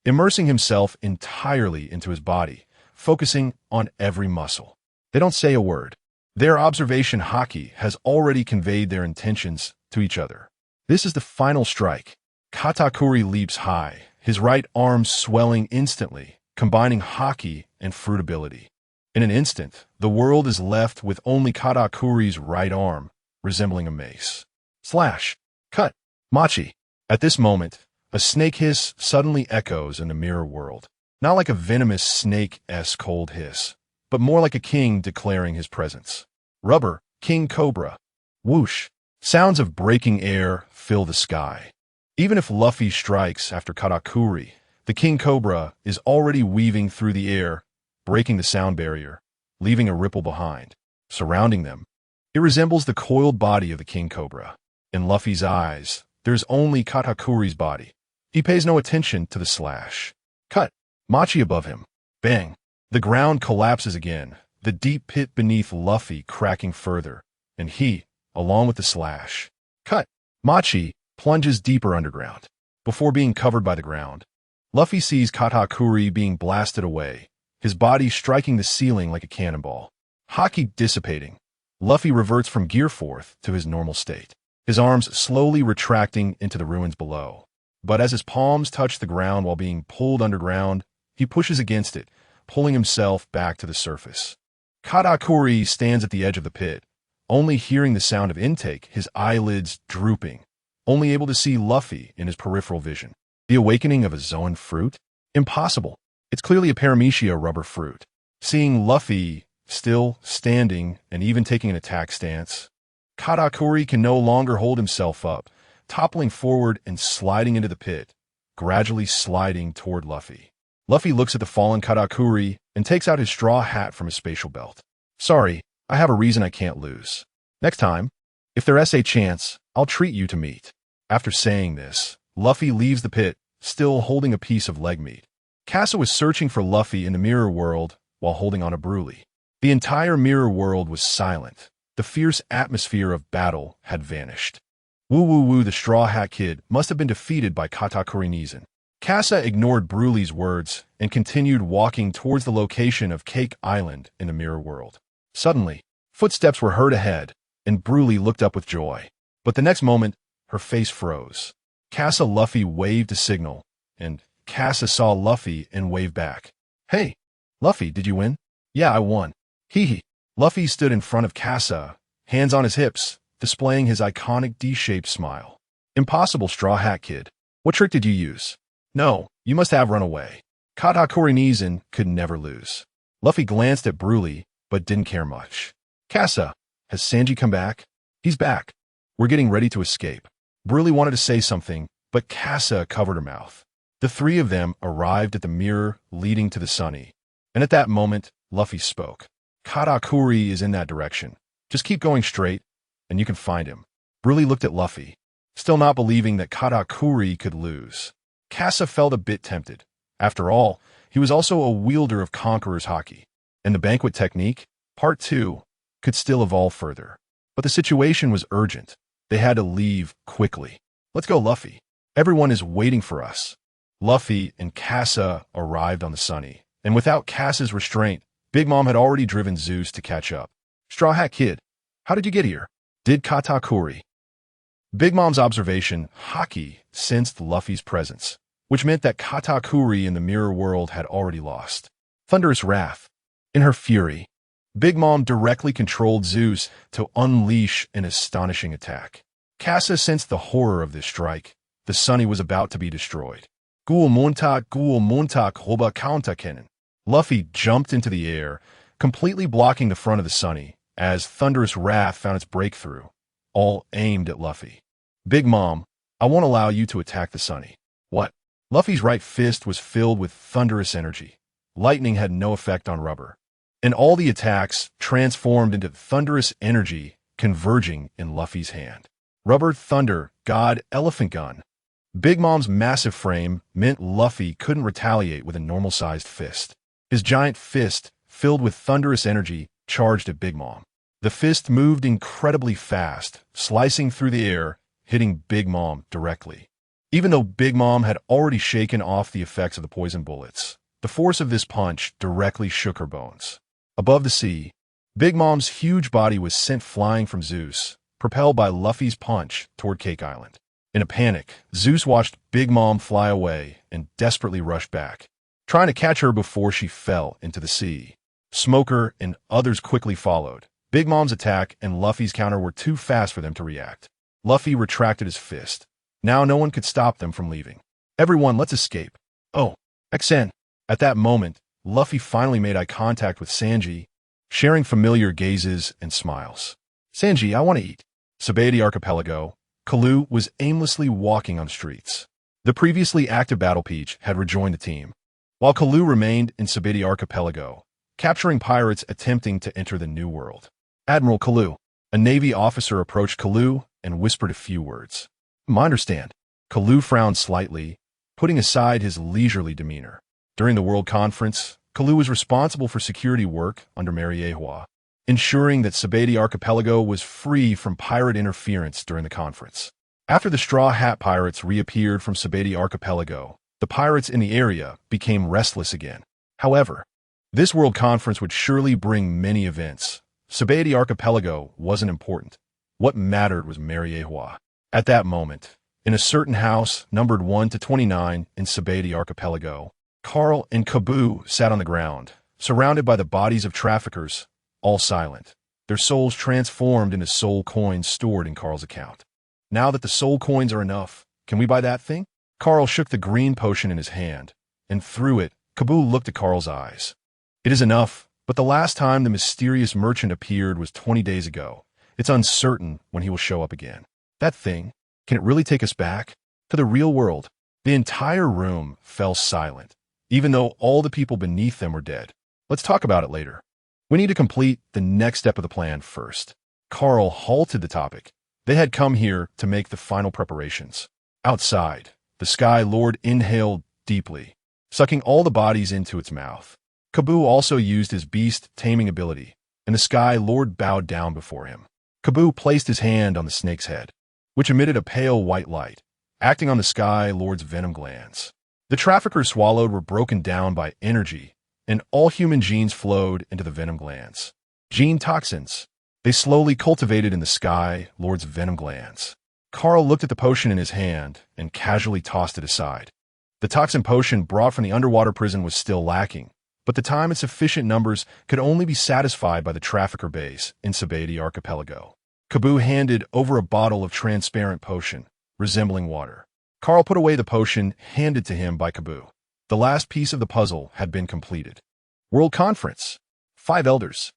Speaker 1: immersing himself entirely into his body, focusing on every muscle. They don't say a word. Their observation haki has already conveyed their intentions to each other. This is the final strike. Katakuri leaps high, his right arm swelling instantly, combining haki and fruit ability. In an instant, the world is left with only Katakuri's right arm, resembling a mace. Slash. Cut. Machi. At this moment, a snake hiss suddenly echoes in the mirror world. Not like a venomous snake-esque cold hiss, but more like a king declaring his presence. Rubber, King Cobra. Whoosh. Sounds of breaking air fill the sky. Even if Luffy strikes after Katakuri, the King Cobra is already weaving through the air, breaking the sound barrier, leaving a ripple behind. Surrounding them, it resembles the coiled body of the King Cobra. In Luffy's eyes, there's only Katakuri's body. He pays no attention to the slash. Cut. Machi above him. Bang. The ground collapses again, the deep pit beneath Luffy cracking further, and he, along with the slash. Cut. Machi plunges deeper underground. Before being covered by the ground, Luffy sees Katakuri being blasted away, his body striking the ceiling like a cannonball. Haki dissipating, Luffy reverts from Gear 4th to his normal state, his arms slowly retracting into the ruins below. But as his palms touch the ground while being pulled underground, he pushes against it, pulling himself back to the surface. Katakuri stands at the edge of the pit, only hearing the sound of intake, his eyelids drooping, only able to see Luffy in his peripheral vision. The awakening of a Zoan fruit? Impossible. It's clearly a paramecia rubber fruit. Seeing Luffy still standing and even taking an attack stance, Katakuri can no longer hold himself up, toppling forward and sliding into the pit, gradually sliding toward Luffy. Luffy looks at the fallen Katakuri and takes out his straw hat from his spatial belt. Sorry, I have a reason I can't lose. Next time, if there's a chance, I'll treat you to meat. After saying this, Luffy leaves the pit, still holding a piece of leg meat. Casa was searching for Luffy in the mirror world while holding on to Broly. The entire mirror world was silent. The fierce atmosphere of battle had vanished. Woo, the Straw Hat Kid must have been defeated by Katakuri Nizan. Casa ignored Broly's words and continued walking towards the location of Cake Island in the mirror world. Suddenly, footsteps were heard ahead, and Broly looked up with joy. But the next moment, her face froze. Casa Luffy waved a signal, and Casa saw Luffy and waved back. Hey, Luffy, did you win? Yeah, I won. Hee. Luffy stood in front of Casa, hands on his hips, displaying his iconic D-shaped smile. Impossible, Straw Hat Kid. What trick did you use? No, you must have run away. Katakuri Nizan could never lose. Luffy glanced at Broly, but didn't care much. Casa, has Sanji come back? He's back. We're getting ready to escape. Broly wanted to say something, but Casa covered her mouth. The three of them arrived at the mirror leading to the Sunny, and at that moment, Luffy spoke. Katakuri is in that direction. Just keep going straight, and you can find him. Broly looked at Luffy, still not believing that Katakuri could lose. Casa felt a bit tempted. After all, he was also a wielder of Conqueror's Haki, and the banquet technique, Part 2, could still evolve further. But the situation was urgent. They had to leave quickly. Let's go, Luffy. Everyone is waiting for us. Luffy and Casa arrived on the Sunny, and without Casa's restraint, Big Mom had already driven Zeus to catch up. Straw Hat Kid, how did you get here? Did Katakuri? Big Mom's observation, Haki, sensed Luffy's presence, which meant that Katakuri in the mirror world had already lost. Thunderous wrath. In her fury, Big Mom directly controlled Zeus to unleash an astonishing attack. Casa sensed the horror of this strike. The Sunny was about to be destroyed. Ghoul Montak Hoba Counter Cannon. Luffy jumped into the air, completely blocking the front of the Sunny, as Thunderous Wrath found its breakthrough, all aimed at Luffy. Big Mom, I won't allow you to attack the Sunny. What? Luffy's right fist was filled with thunderous energy. Lightning had no effect on rubber, and all the attacks transformed into thunderous energy converging in Luffy's hand. Rubber Thunder God Elephant Gun. Big Mom's massive frame meant Luffy couldn't retaliate with a normal-sized fist. His giant fist, filled with thunderous energy, charged at Big Mom. The fist moved incredibly fast, slicing through the air, hitting Big Mom directly. Even though Big Mom had already shaken off the effects of the poison bullets, the force of this punch directly shook her bones. Above the sea, Big Mom's huge body was sent flying from Zeus, propelled by Luffy's punch toward Cake Island. In a panic, Zeus watched Big Mom fly away and desperately rushed back, trying to catch her before she fell into the sea. Smoker and others quickly followed. Big Mom's attack and Luffy's counter were too fast for them to react. Luffy retracted his fist. Now no one could stop them from leaving. Everyone, let's escape. Oh, XN. At that moment, Luffy finally made eye contact with Sanji, sharing familiar gazes and smiles. Sanji, I want to eat. Sabaody Archipelago, Kalu was aimlessly walking on the streets. The previously active Battle Peach had rejoined the team, while Kalu remained in Sabaody Archipelago, capturing pirates attempting to enter the New World. Admiral Kalu, a Navy officer, approached Kalu and whispered a few words. I understand. Kalu frowned slightly, putting aside his leisurely demeanor. During the World Conference, Kalu was responsible for security work under men.The, ensuring that Sabaody Archipelago was free from pirate interference during the conference. After the Straw Hat Pirates reappeared from Sabaody Archipelago, the pirates in the area became restless again. However, this World Conference would surely bring many events. Sabaody Archipelago wasn't important. What mattered was men.The. At that moment, in a certain house numbered 1 to 29 in Sabaody Archipelago, Carl and Kabu sat on the ground, surrounded by the bodies of traffickers, all silent, their souls transformed into soul coins stored in Carl's account. Now that the soul coins are enough, can we buy that thing? Carl shook the green potion in his hand, and through it, Kabu looked at Carl's eyes. It is enough, but the last time the mysterious merchant appeared was 20 days ago. It's uncertain when he will show up again. That thing, can it really take us back to the real world? The entire room fell silent, even though all the people beneath them were dead. Let's talk about it later. We need to complete the next step of the plan first. Carl halted the topic. They had come here to make the final preparations. Outside, the Sky Lord inhaled deeply, sucking all the bodies into its mouth. Kabu also used his beast taming ability, and the Sky Lord bowed down before him. Kabu placed his hand on the snake's head, which emitted a pale white light, acting on the Sky Lord's venom glands. The traffickers swallowed were broken down by energy, and all human genes flowed into the venom glands. Gene toxins. They slowly cultivated in the Sky Lord's venom glands. Carl looked at the potion in his hand and casually tossed it aside. The toxin potion brought from the underwater prison was still lacking, but the time and sufficient numbers could only be satisfied by the trafficker base in Sabaody Archipelago. Kabu handed over a bottle of transparent potion, resembling water. Carl put away the potion handed to him by Kabu. The last piece of the puzzle had been completed. World Conference. 5 elders.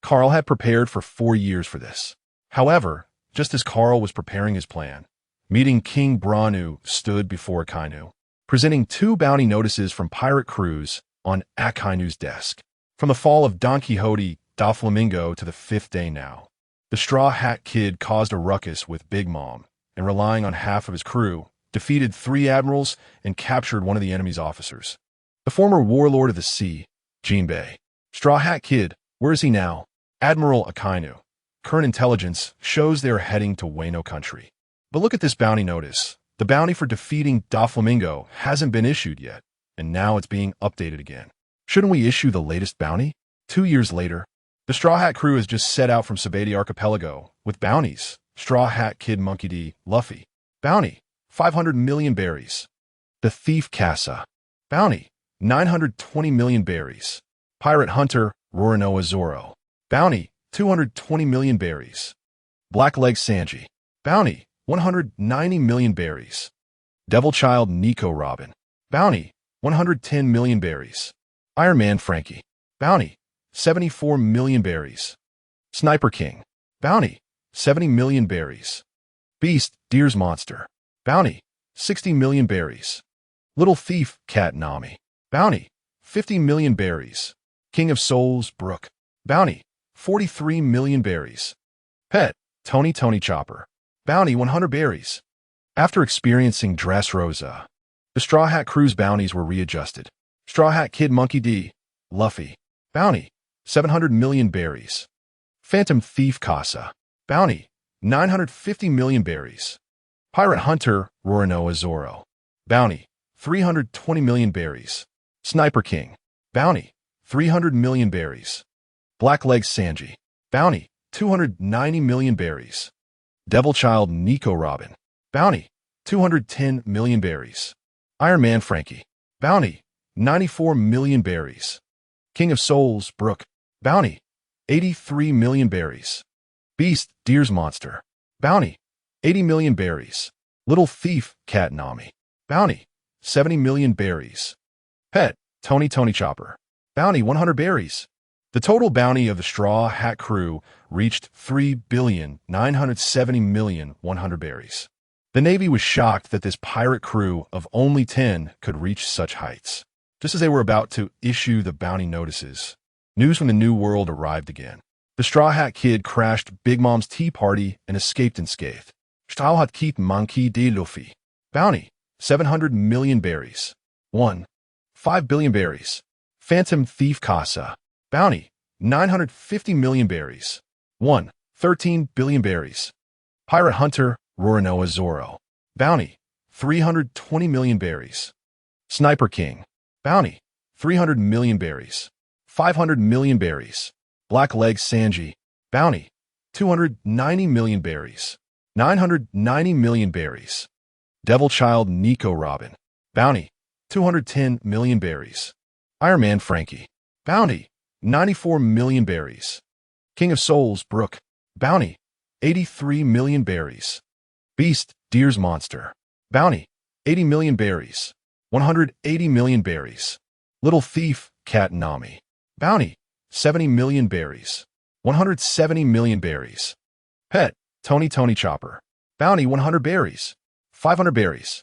Speaker 1: Carl had prepared for 4 years for this. However, just as Carl was preparing his plan, meeting King Branu stood before Akainu, presenting 2 bounty notices from pirate crews on Akainu's desk. From the fall of Don Quixote, Doflamingo to the 5th day now. The Straw Hat Kid caused a ruckus with Big Mom, and relying on half of his crew, defeated 3 admirals and captured one of the enemy's officers. The former warlord of the sea, Jinbei. Straw Hat Kid, where is he now? Admiral Akainu. Current intelligence shows they are heading to Wano country. But look at this bounty notice. The bounty for defeating Doflamingo hasn't been issued yet, and now it's being updated again. Shouldn't we issue the latest bounty? 2 years later, the Straw Hat crew has just set out from Sabaody Archipelago with bounties. Straw Hat Kid men.The, Luffy. Bounty, 500 million berries. The Thief Casa. Bounty, 920 million berries. Pirate Hunter, Roronoa Zoro. Bounty, 220 million berries. Blackleg Sanji. Bounty, 190 million berries. Devil Child Nico Robin. Bounty, 110 million berries. Iron Man Frankie. Bounty, 74 million berries. Sniper King. Bounty, 70 million berries. Beast Deer's Monster. Bounty, 60 million berries. Little Thief Cat Nami. Bounty, 50 million berries. King of Souls Brook. Bounty, 43 million berries. Pet Tony Chopper. Bounty, 100 berries. After experiencing Dressrosa, the Straw Hat crew's bounties were readjusted. Straw Hat Kid men.The, Luffy. Bounty, 700 million berries. Phantom Thief Casa. Bounty, 950 million berries. Pirate Hunter, Roronoa Zoro. Bounty, 320 million berries. Sniper King. Bounty, 300 million berries. Blackleg Sanji. Bounty, 290 million berries. Devil Child Nico Robin. Bounty, 210 million berries. Iron Man Frankie. Bounty, 94 million berries. King of Souls Brook. Bounty, 83 million berries. Beast Deer's Monster. Bounty, 80 million berries. Little Thief Cat Nami. Bounty, 70 million berries. Pet Tony Chopper. Bounty, 100 berries. The total bounty of the Straw Hat crew reached 3,970,100 berries. The Navy was shocked that this pirate crew of only 10 could reach such heights. Just as they were about to issue the bounty notices, news from the New World arrived again. The Straw Hat Kid crashed Big Mom's tea party and escaped unscathed. Straw Hat Kid Monkey de Luffy. Bounty, 700 million berries. 1. 5 billion berries. Phantom Thief Casa. Bounty, 950 million berries. 1. 13 billion berries. Pirate Hunter Roronoa Zoro. Bounty, 320 million berries. Sniper King. Bounty, 300 million berries. 500 million berries. Blackleg Sanji. Bounty, 290 million berries. 990 million berries. Devil Child Nico Robin. Bounty, 210 million berries. Iron Man Frankie. Bounty, 94 million berries. King of Souls Brook. Bounty, 83 million berries. Beast Deer's Monster. Bounty, 80 million berries. 180 million berries. Little Thief Cat Nami. Bounty, 70 million berries. 170 million berries. Pet Tony Chopper. Bounty, 100 berries. 500 berries.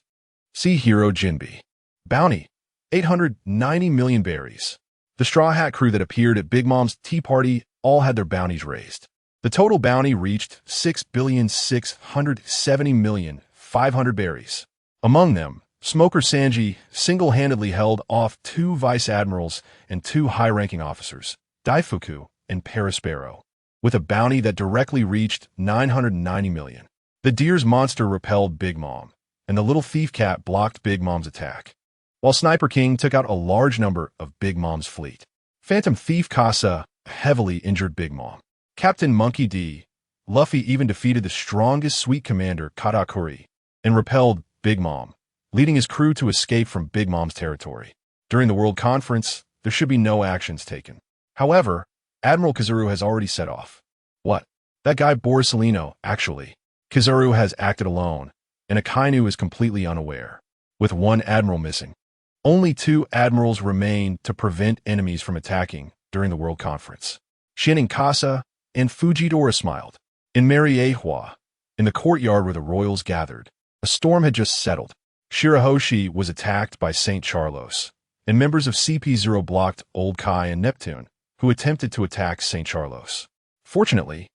Speaker 1: Sea Hero Jinbe. Bounty, 890 million berries. The Straw Hat crew that appeared at Big Mom's tea party all had their bounties raised. The total bounty reached 6,670,500 berries. Among them, Smoker Sanji single-handedly held off 2 vice admirals and 2 high-ranking officers, Daifuku and Perispero, with a bounty that directly reached 990 million. The Deer's Monster repelled Big Mom, and the Little Thief Cat blocked Big Mom's attack, while Sniper King took out a large number of Big Mom's fleet. Phantom Thief Casa heavily injured Big Mom. Captain Monkey D. Luffy even defeated the strongest Sweet Commander Katakuri and repelled Big Mom, leading his crew to escape from Big Mom's territory. During the World Conference, there should be no actions taken. However, Admiral Kizaru has already set off. What? That guy Borsalino, actually. Kizaru has acted alone, and Akainu is completely unaware, with 1 admiral missing. Only 2 admirals remain to prevent enemies from attacking during the World Conference. Shin Casa and Fujidora smiled. In Mariewa, in the courtyard where the royals gathered, a storm had just settled. Shirahoshi was attacked by St. Charlos, and members of CP0 blocked Old Kai and Neptune, who attempted to attack St. Charlos. Fortunately,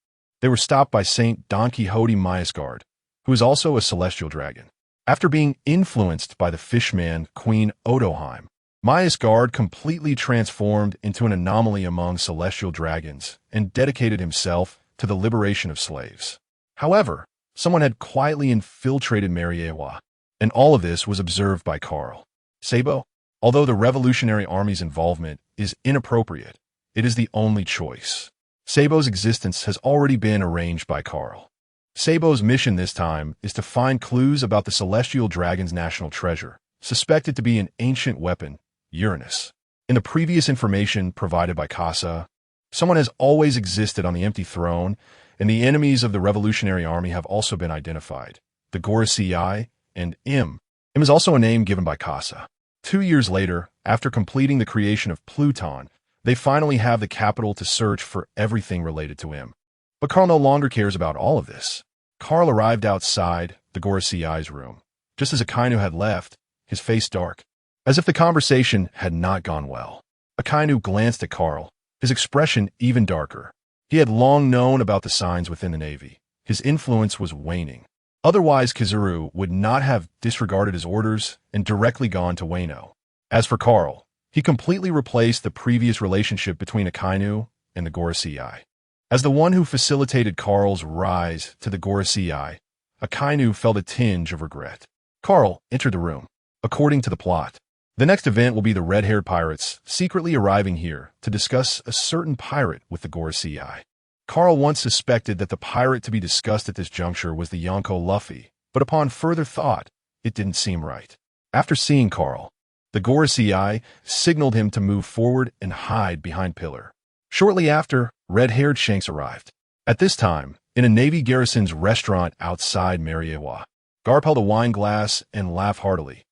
Speaker 1: they were stopped by St. Don Quixote Maisgard, who is also a celestial dragon. After being influenced by the fishman Queen Odoheim, Maisgard completely transformed into an anomaly among celestial dragons and dedicated himself to the liberation of slaves. However, someone had quietly infiltrated Mariewa, and all of this was observed by Carl. Sabo, although the Revolutionary Army's involvement is inappropriate, it is the only choice. Sabo's existence has already been arranged by Carl. Sabo's mission this time is to find clues about the celestial dragon's national treasure, suspected to be an ancient weapon, Uranus. In the previous information provided by Casa, someone has always existed on the empty throne, and the enemies of the Revolutionary Army have also been identified, the Gorosei and Im. Im is also a name given by Casa. 2 years later, after completing the creation of Pluton, they finally have the capital to search for everything related to Im. But Carl no longer cares about all of this. Carl arrived outside the Gorosei's room, just as Akainu had left, his face dark, as if the conversation had not gone well. Akainu glanced at Carl, his expression even darker. He had long known about the signs within the Navy. His influence was waning. Otherwise, Kizaru would not have disregarded his orders and directly gone to Wano. As for Carl, he completely replaced the previous relationship between Akainu and the Gorosei. As the one who facilitated Carl's rise to the Gorosei, Akainu felt a tinge of regret. Carl entered the room. According to the plot, the next event will be the red-haired pirates secretly arriving here to discuss a certain pirate with the Gorosei. Carl once suspected that the pirate to be discussed at this juncture was the Yonko Luffy, but upon further thought, it didn't seem right. After seeing Carl, the Gorosei signaled him to move forward and hide behind pillar. Shortly after, red-haired Shanks arrived. At this time, in a Navy garrison's restaurant outside Mariewa, Garp held a wine glass and laughed heartily.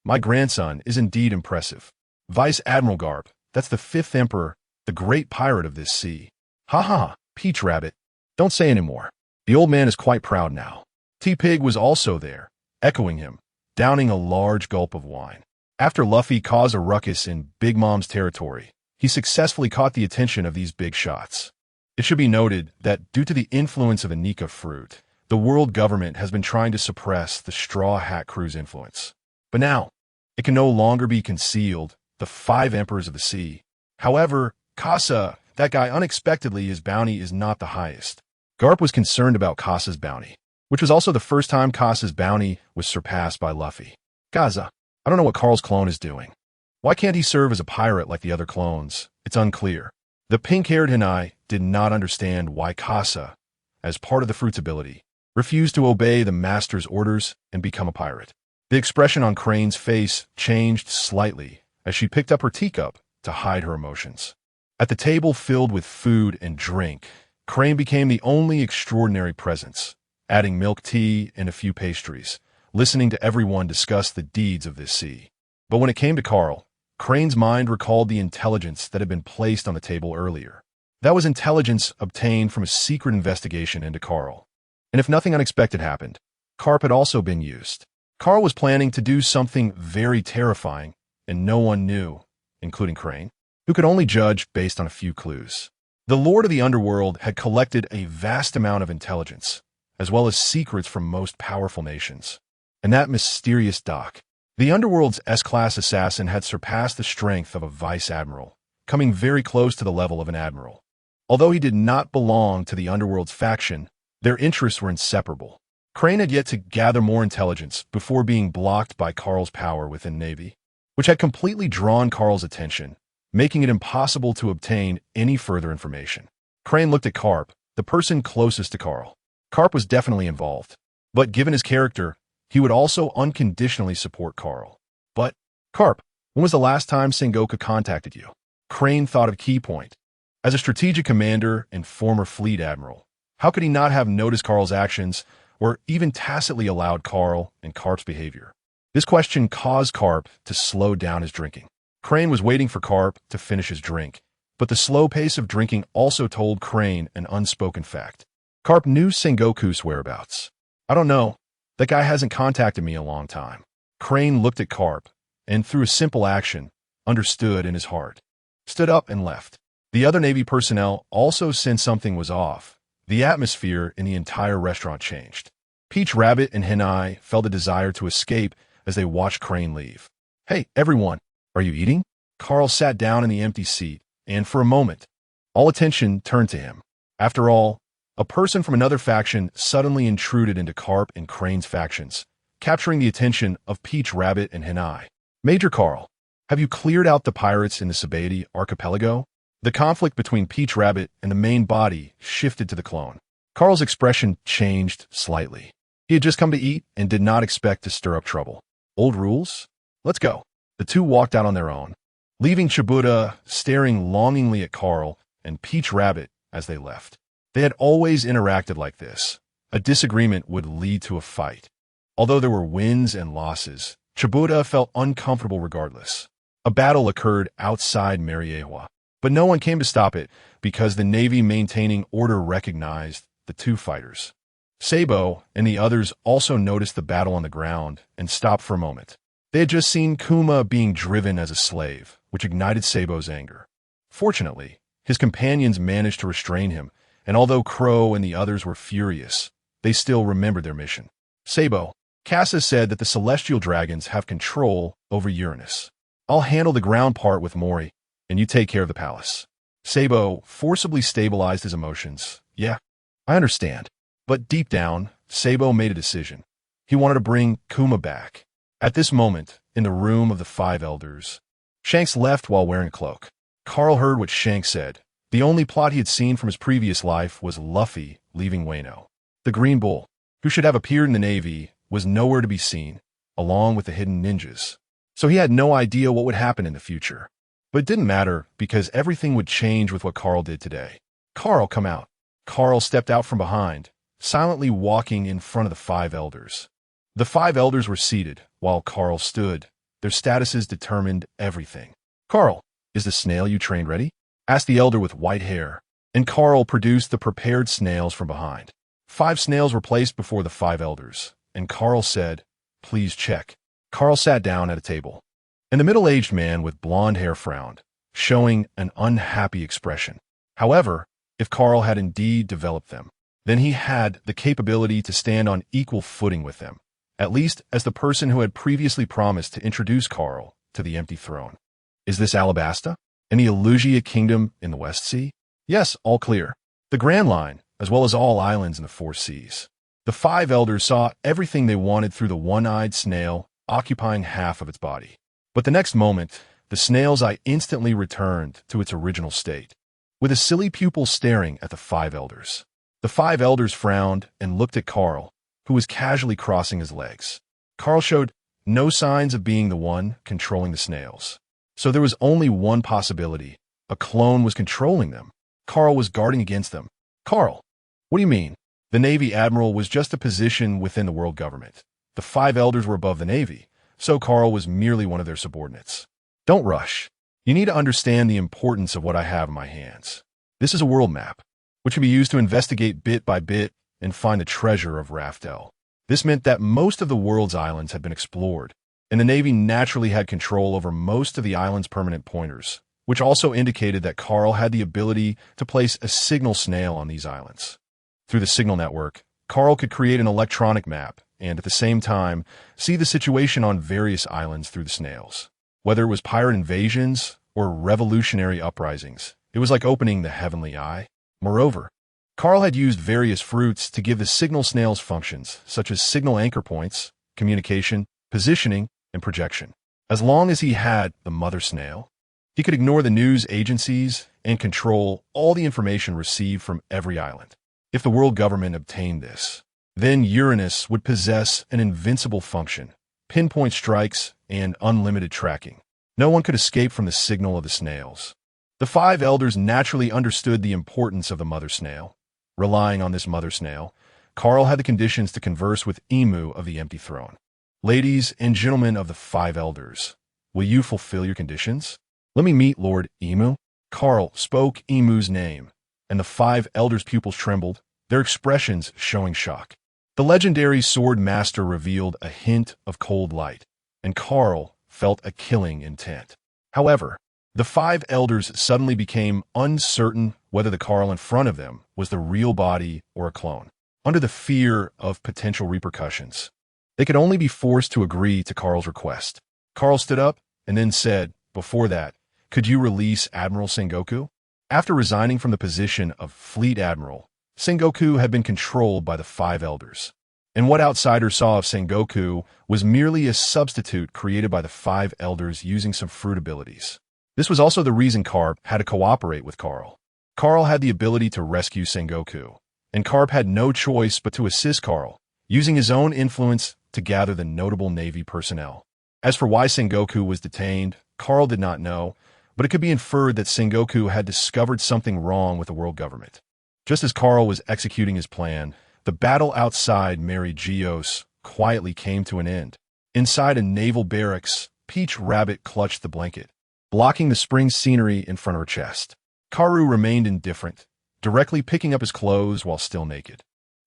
Speaker 1: My grandson is indeed impressive. Vice Admiral Garp, that's the 5th Emperor, the great pirate of this sea. Ha ha, Peach Rabbit. Don't say any more. The old man is quite proud now. T-Pig was also there, echoing him, downing a large gulp of wine. After Luffy caused a ruckus in Big Mom's territory, he successfully caught the attention of these big shots. It should be noted that due to the influence of a Nika fruit, the world government has been trying to suppress the Straw Hat Crew's influence. But now, it can no longer be concealed, the 5 emperors of the sea. However, Casa, that guy unexpectedly his bounty is not the highest. Garp was concerned about Casa's bounty, which was also the first time Casa's bounty was surpassed by Luffy. Casa, I don't know what Carl's clone is doing. Why can't he serve as a pirate like the other clones? It's unclear. The pink-haired Hinai did not understand why Casa, as part of the fruit's ability, refused to obey the master's orders and become a pirate. The expression on Crane's face changed slightly as she picked up her teacup to hide her emotions. At the table filled with food and drink, Crane became the only extraordinary presence, adding milk tea and a few pastries, listening to everyone discuss the deeds of this sea. But when it came to Carl, Crane's mind recalled the intelligence that had been placed on the table earlier. That was intelligence obtained from a secret investigation into Carl. And if nothing unexpected happened, Carp had also been used. Carl was planning to do something very terrifying, and no one knew, including Crane, who could only judge based on a few clues. The Lord of the Underworld had collected a vast amount of intelligence, as well as secrets from most powerful nations. And that mysterious Doc, the Underworld's S-class assassin, had surpassed the strength of a vice admiral, coming very close to the level of an admiral. Although he did not belong to the Underworld's faction, their interests were inseparable. Crane had yet to gather more intelligence before being blocked by Carl's power within Navy, which had completely drawn Carl's attention, making it impossible to obtain any further information. Crane looked at Carp, the person closest to Carl. Carp was definitely involved, but given his character, he would also unconditionally support Carl. But, Carp, when was the last time Sengoku contacted you? Crane thought of Key Point. As a strategic commander and former fleet admiral, how could he not have noticed Carl's actions or even tacitly allowed Carl and Carp's behavior? This question caused Carp to slow down his drinking. Crane was waiting for Carp to finish his drink, but the slow pace of drinking also told Crane an unspoken fact. Carp knew Sengoku's whereabouts. I don't know. That guy hasn't contacted me in a long time. Crane looked at Carp, and through a simple action, understood in his heart. Stood up and left. The other Navy personnel also sensed something was off. The atmosphere in the entire restaurant changed. Peach Rabbit and Hinai felt a desire to escape as they watched Crane leave. Hey, everyone, are you eating? Carl sat down in the empty seat, and for a moment, all attention turned to him. After all, a person from another faction suddenly intruded into Carp and Crane's factions, capturing the attention of Peach Rabbit and Hinai. Major Carl, have you cleared out the pirates in the Sabaody archipelago? The conflict between Peach Rabbit and the main body shifted to the clone. Carl's expression changed slightly. He had just come to eat and did not expect to stir up trouble. Old rules? Let's go. The two walked out on their own, leaving Chibuta staring longingly at Carl and Peach Rabbit as they left. They had always interacted like this. A disagreement would lead to a fight. Although there were wins and losses, Chibuta felt uncomfortable regardless. A battle occurred outside Mariewa, but no one came to stop it because the Navy maintaining order recognized the two fighters. Sabo and the others also noticed the battle on the ground and stopped for a moment. They had just seen Kuma being driven as a slave, which ignited Sabo's anger. Fortunately, his companions managed to restrain him, and although Crow and the others were furious, they still remembered their mission. Sabo, Casa said that the celestial dragons have control over Uranus. I'll handle the ground part with Mori, and you take care of the palace. Sabo forcibly stabilized his emotions. Yeah, I understand. But deep down, Sabo made a decision. He wanted to bring Kuma back. At this moment, in the room of the 5 elders, Shanks left while wearing a cloak. Carl heard what Shanks said. The only plot he had seen from his previous life was Luffy leaving Wano. The Green Bull, who should have appeared in the Navy, was nowhere to be seen, along with the hidden ninjas. So he had no idea what would happen in the future. But it didn't matter because everything would change with what Carl did today. Carl, come out. Carl stepped out from behind, silently walking in front of the 5 elders. The 5 elders were seated, while Carl stood. Their statuses determined everything. Carl, is the snail you trained ready? asked the elder with white hair, and Carl produced the prepared snails from behind. 5 snails were placed before the 5 elders, and Carl said, "Please check." Carl sat down at a table, and the middle-aged man with blonde hair frowned, showing an unhappy expression. However, if Carl had indeed developed them, then he had the capability to stand on equal footing with them, at least as the person who had previously promised to introduce Carl to the empty throne. Is this Alabasta? And the Elusia Kingdom in the West Sea? Yes, all clear. The Grand Line, as well as all islands in the 4 seas. The 5 elders saw everything they wanted through the one-eyed snail occupying half of its body. But the next moment, the snail's eye instantly returned to its original state, with a silly pupil staring at the 5 elders. The 5 elders frowned and looked at Carl, who was casually crossing his legs. Carl showed no signs of being the one controlling the snails. So there was only one possibility. A clone was controlling them. Carl was guarding against them. Carl, what do you mean? The Navy Admiral was just a position within the world government. The 5 elders were above the Navy, so Carl was merely one of their subordinates. Don't rush. You need to understand the importance of what I have in my hands. This is a world map, which can be used to investigate bit by bit and find the treasure of Raftel. This meant that most of the world's islands had been explored, and the Navy naturally had control over most of the island's permanent pointers, which also indicated that Carl had the ability to place a signal snail on these islands. Through the signal network, Carl could create an electronic map and, at the same time, see the situation on various islands through the snails. Whether it was pirate invasions or revolutionary uprisings, it was like opening the heavenly eye. Moreover, Carl had used various fruits to give the signal snails functions, such as signal anchor points, communication, positioning, and projection. As long as he had the mother snail, he could ignore the news agencies and control all the information received from every island. If the world government obtained this, then Uranus would possess an invincible function, pinpoint strikes, and unlimited tracking. No one could escape from the signal of the snails. The 5 elders naturally understood the importance of the mother snail. Relying on this mother snail, Carl had the conditions to converse with Emu of the empty throne. Ladies and gentlemen of the 5 elders, will you fulfill your conditions? Let me meet Lord Emu. Carl spoke Emu's name, and the 5 elders' pupils trembled, their expressions showing shock. The legendary sword master revealed a hint of cold light, and Carl felt a killing intent. However, the 5 elders suddenly became uncertain whether the Carl in front of them was the real body or a clone. Under the fear of potential repercussions, they could only be forced to agree to Carl's request. Carl stood up and then said, "Before that, could you release Admiral Sengoku?" After resigning from the position of Fleet Admiral, Sengoku had been controlled by the 5 elders. And what outsiders saw of Sengoku was merely a substitute created by the 5 elders using some fruit abilities. This was also the reason Carp had to cooperate with Carl. Carl had the ability to rescue Sengoku, and Carp had no choice but to assist Carl, using his own influence to gather the notable Navy personnel. As for why Sengoku was detained, Carl did not know, but it could be inferred that Sengoku had discovered something wrong with the world government. Just as Carl was executing his plan, the battle outside Mary Geos quietly came to an end. Inside a naval barracks, Peach Rabbit clutched the blanket, blocking the spring scenery in front of her chest. Karu remained indifferent, directly picking up his clothes while still naked.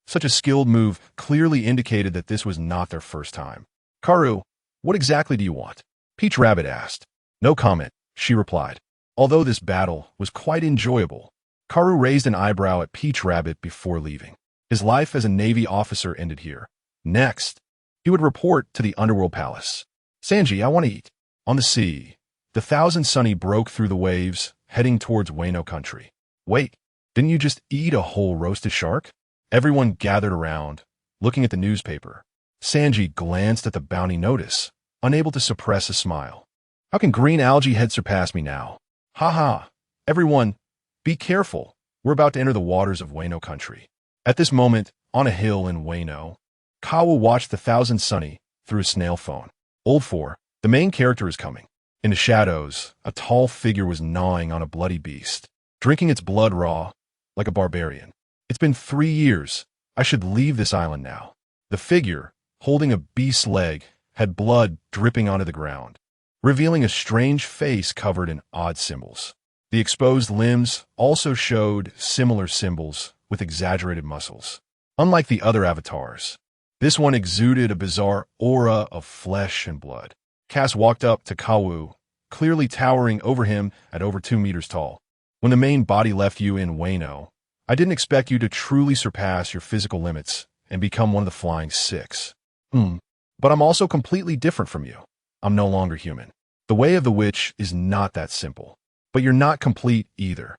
Speaker 1: Such a skilled move clearly indicated that this was not their first time. "Karu, what exactly do you want?" Peach Rabbit asked. "No comment," she replied. Although this battle was quite enjoyable, Karu raised an eyebrow at Peach Rabbit before leaving. His life as a Navy officer ended here. Next, he would report to the Underworld Palace. "Sanji, I want to eat." On the sea, the Thousand Sunny broke through the waves, heading towards Wano country. "Wait, didn't you just eat a whole roasted shark?" Everyone gathered around, looking at the newspaper. Sanji glanced at the bounty notice, unable to suppress a smile. "How can green algae head surpass me now? Ha ha! Everyone, be careful. We're about to enter the waters of Wano country." At this moment, on a hill in Wano, Kawa watched the Thousand Sunny through a snail phone. "Old 4, the main character is coming." In the shadows, a tall figure was gnawing on a bloody beast, drinking its blood raw, like a barbarian. "It's been 3 years. I should leave this island now." The figure, holding a beast's leg, had blood dripping onto the ground, revealing a strange face covered in odd symbols. The exposed limbs also showed similar symbols with exaggerated muscles. Unlike the other avatars, this one exuded a bizarre aura of flesh and blood. Cass walked up to Kawu, clearly towering over him at over 2 meters tall. When the main body left you in Wano, I didn't expect you to truly surpass your physical limits and become one of the Flying Six. But I'm also completely different from you. I'm no longer human. The way of the witch is not that simple. But you're not complete either.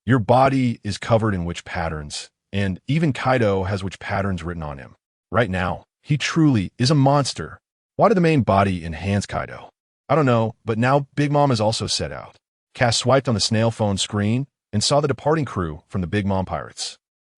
Speaker 1: Your body is covered in witch patterns, and even Kaido has witch patterns written on him. Right now, he truly is a monster. Why did the main body enhance Kaido? I don't know, but now Big Mom is also set out. Cass swiped on the snail phone screen and saw the departing crew from the Big Mom Pirates.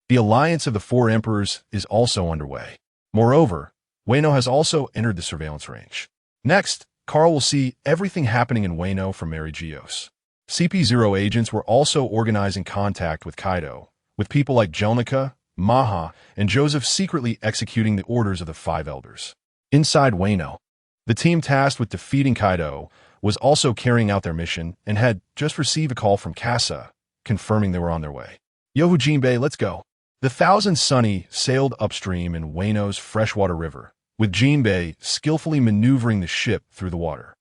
Speaker 1: The alliance of the 4 emperors is also underway. Moreover, Wano has also entered the surveillance range. Next, Carl will see everything happening in Wano from Mary Geos. CP0 agents were also organizing contact with Kaido, with people like Jelnica, Maha, and Joseph secretly executing the orders of the 5 elders. Inside Wano, the team tasked with defeating Kaido was also carrying out their mission and had just received a call from Casa, confirming they were on their way. Yohu Jinbei, let's go. The Thousand Sunny sailed upstream in Wano's freshwater river, with Jinbei skillfully maneuvering the ship through the water.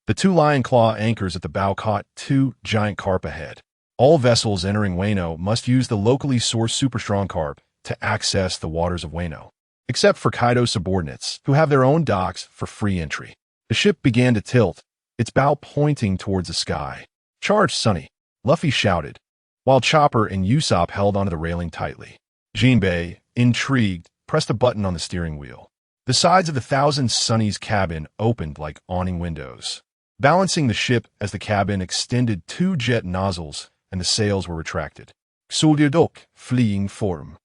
Speaker 1: The 2 lion claw anchors at the bow caught 2 giant carp ahead. All vessels entering Wano must use the locally sourced super strong carp to access the waters of Wano, except for Kaido's subordinates, who have their own docks for free entry. The ship began to tilt, its bow pointing towards the sky. Charge, Sunny, Luffy shouted, while Chopper and Usopp held onto the railing tightly. Jinbei, intrigued, pressed a button on the steering wheel. The sides of the Thousand Sunny's cabin opened like awning windows, balancing the ship as the cabin extended 2 jet nozzles and the sails were retracted. Solderdok, fleeing form.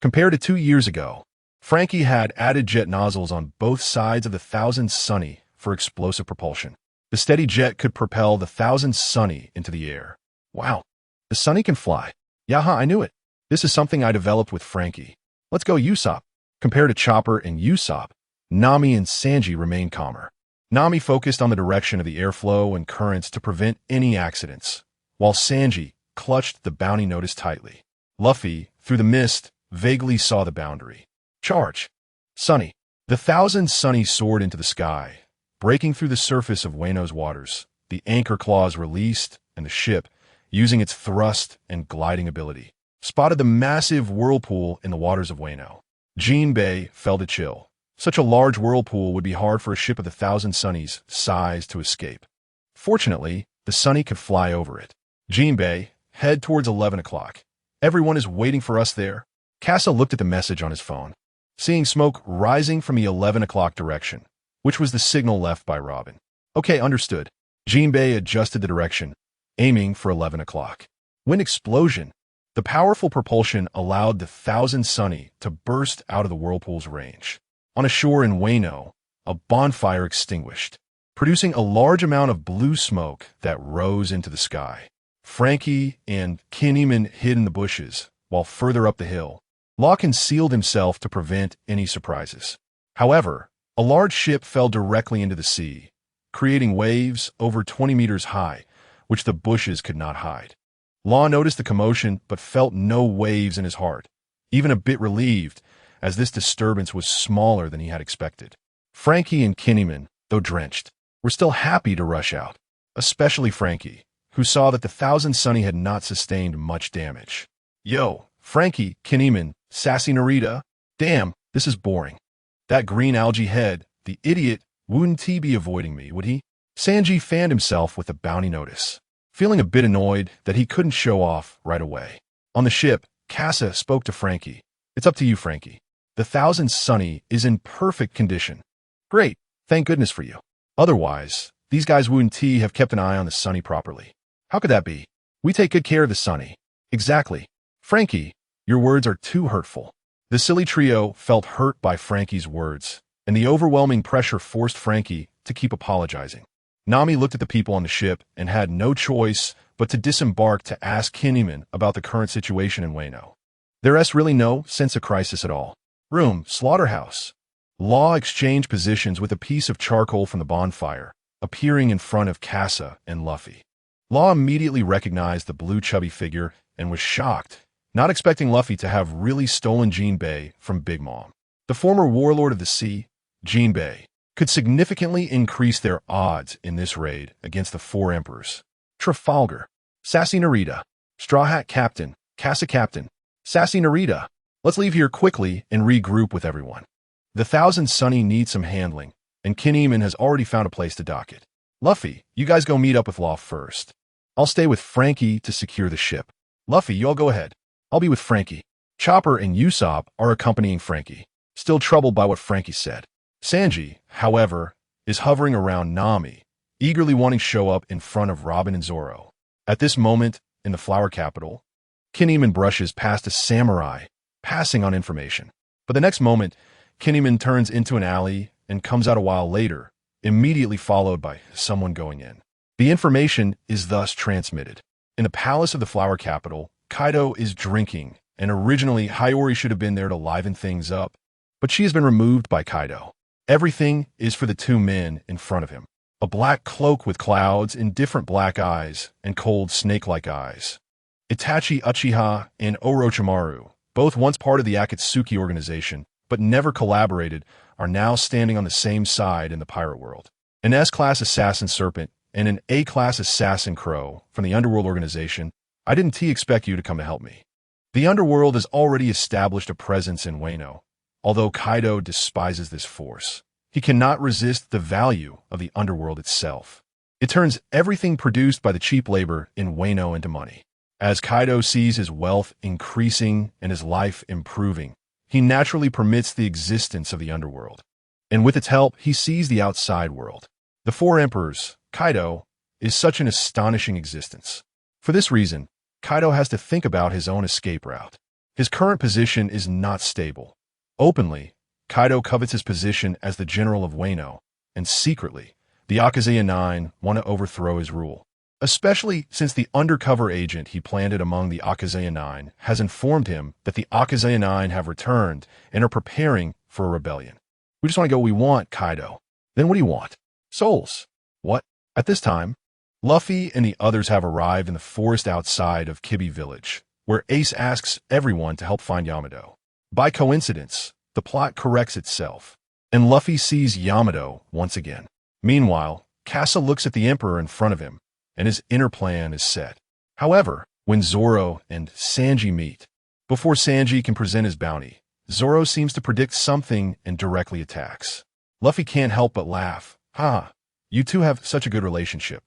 Speaker 1: Compared to 2 years ago, Frankie had added jet nozzles on both sides of the Thousand Sunny for explosive propulsion. The steady jet could propel the Thousand Sunny into the air. Wow, the Sunny can fly. Yaha, I knew it. This is something I developed with Frankie. Let's go, Usopp. Compared to Chopper and Usopp, Nami and Sanji remained calmer. Nami focused on the direction of the airflow and currents to prevent any accidents, while Sanji clutched the bounty notice tightly. Luffy, through the mist, vaguely saw the boundary. Charge! Sunny. The Thousand Sunny soared into the sky, breaking through the surface of Wano's waters. The anchor claws released, and the ship, using its thrust and gliding ability, spotted the massive whirlpool in the waters of Wano. Jinbei felt a chill. Such a large whirlpool would be hard for a ship of the Thousand Sunny's size to escape. Fortunately, the Sunny could fly over it. Jinbei, head towards 11 o'clock. Everyone is waiting for us there. Casa looked at the message on his phone, seeing smoke rising from the 11 o'clock direction, which was the signal left by Robin. Okay, understood. Jinbei adjusted the direction, aiming for 11 o'clock. Wind explosion. The powerful propulsion allowed the Thousand Sunny to burst out of the whirlpool's range. On a shore in Wano, a bonfire extinguished, producing a large amount of blue smoke that rose into the sky. Frankie and Kinemon hid in the bushes, while further up the hill, Law concealed himself to prevent any surprises. However, a large ship fell directly into the sea, creating waves over 20 meters high, which the bushes could not hide. Law noticed the commotion but felt no waves in his heart, even a bit relieved, as this disturbance was smaller than he had expected. Frankie and Kinemon, though drenched, were still happy to rush out, especially Frankie, who saw that the Thousand Sunny had not sustained much damage. Yo, Frankie, Kinemon, sassy Narita, damn, this is boring. That green algae head, the idiot, wouldn't he be avoiding me, would he? Sanji fanned himself with a bounty notice, feeling a bit annoyed that he couldn't show off right away. On the ship, Casa spoke to Frankie. It's up to you, Frankie. The Thousand Sunny is in perfect condition. Great, thank goodness for you. Otherwise, these guys wouldn't have kept an eye on the Sunny properly. How could that be? We take good care of the Sunny. Exactly. Frankie, your words are too hurtful. The silly trio felt hurt by Frankie's words, and the overwhelming pressure forced Frankie to keep apologizing. Nami looked at the people on the ship and had no choice but to disembark to ask Kinemon about the current situation in Wano. There's really no sense of crisis at all. Room, slaughterhouse. Law exchanged positions with a piece of charcoal from the bonfire, appearing in front of Casa and Luffy. Law immediately recognized the blue chubby figure and was shocked, not expecting Luffy to have really stolen Jinbei from Big Mom. The former warlord of the sea, Jinbei, could significantly increase their odds in this raid against the four emperors. Trafalgar, Sassy Narita, Straw Hat Captain, Casa Captain, Sassy Narita. Let's leave here quickly and regroup with everyone. The Thousand Sunny needs some handling, and Kinemon has already found a place to dock it. Luffy, you guys go meet up with Law first. I'll stay with Frankie to secure the ship. Luffy, you all go ahead. I'll be with Frankie. Chopper and Usopp are accompanying Frankie, still troubled by what Frankie said. Sanji, however, is hovering around Nami, eagerly wanting to show up in front of Robin and Zoro. At this moment, in the Flower Capital, Kinemon brushes past a samurai, passing on information. But the next moment, Kinemon turns into an alley and comes out a while later, immediately followed by someone going in. The information is thus transmitted. In the palace of the Flower Capital, Kaido is drinking, and originally Hiyori should have been there to liven things up, but she has been removed by Kaido. Everything is for the two men in front of him. A black cloak with clouds in different black eyes and cold snake-like eyes. Itachi Uchiha and Orochimaru, both once part of the Akatsuki organization, but never collaborated, are now standing on the same side in the pirate world. An S-class assassin Serpent and an A-class assassin Crow from the Underworld organization. I didn't expect you to come to help me. The Underworld has already established a presence in Wano, although Kaido despises this force. He cannot resist the value of the Underworld itself. It turns everything produced by the cheap labor in Wano into money. As Kaido sees his wealth increasing and his life improving, he naturally permits the existence of the Underworld. And with its help, he sees the outside world. The four emperors, Kaido, is such an astonishing existence. For this reason, Kaido has to think about his own escape route. His current position is not stable. Openly, Kaido covets his position as the general of Wano, and secretly, the Akazeya Nine want to overthrow his rule. Especially since the undercover agent he planted among the Akazeya Nine has informed him that the Akazeya Nine have returned and are preparing for a rebellion. We just want to go, we want Kaido. Then what do you want? Souls. What? At this time, Luffy and the others have arrived in the forest outside of Kibi Village, where Ace asks everyone to help find Yamato. By coincidence, the plot corrects itself, and Luffy sees Yamato once again. Meanwhile, Casa looks at the Emperor in front of him, and his inner plan is set. However, when Zoro and Sanji meet, before Sanji can present his bounty, Zoro seems to predict something and directly attacks. Luffy can't help but laugh. Ha! You two have such a good relationship.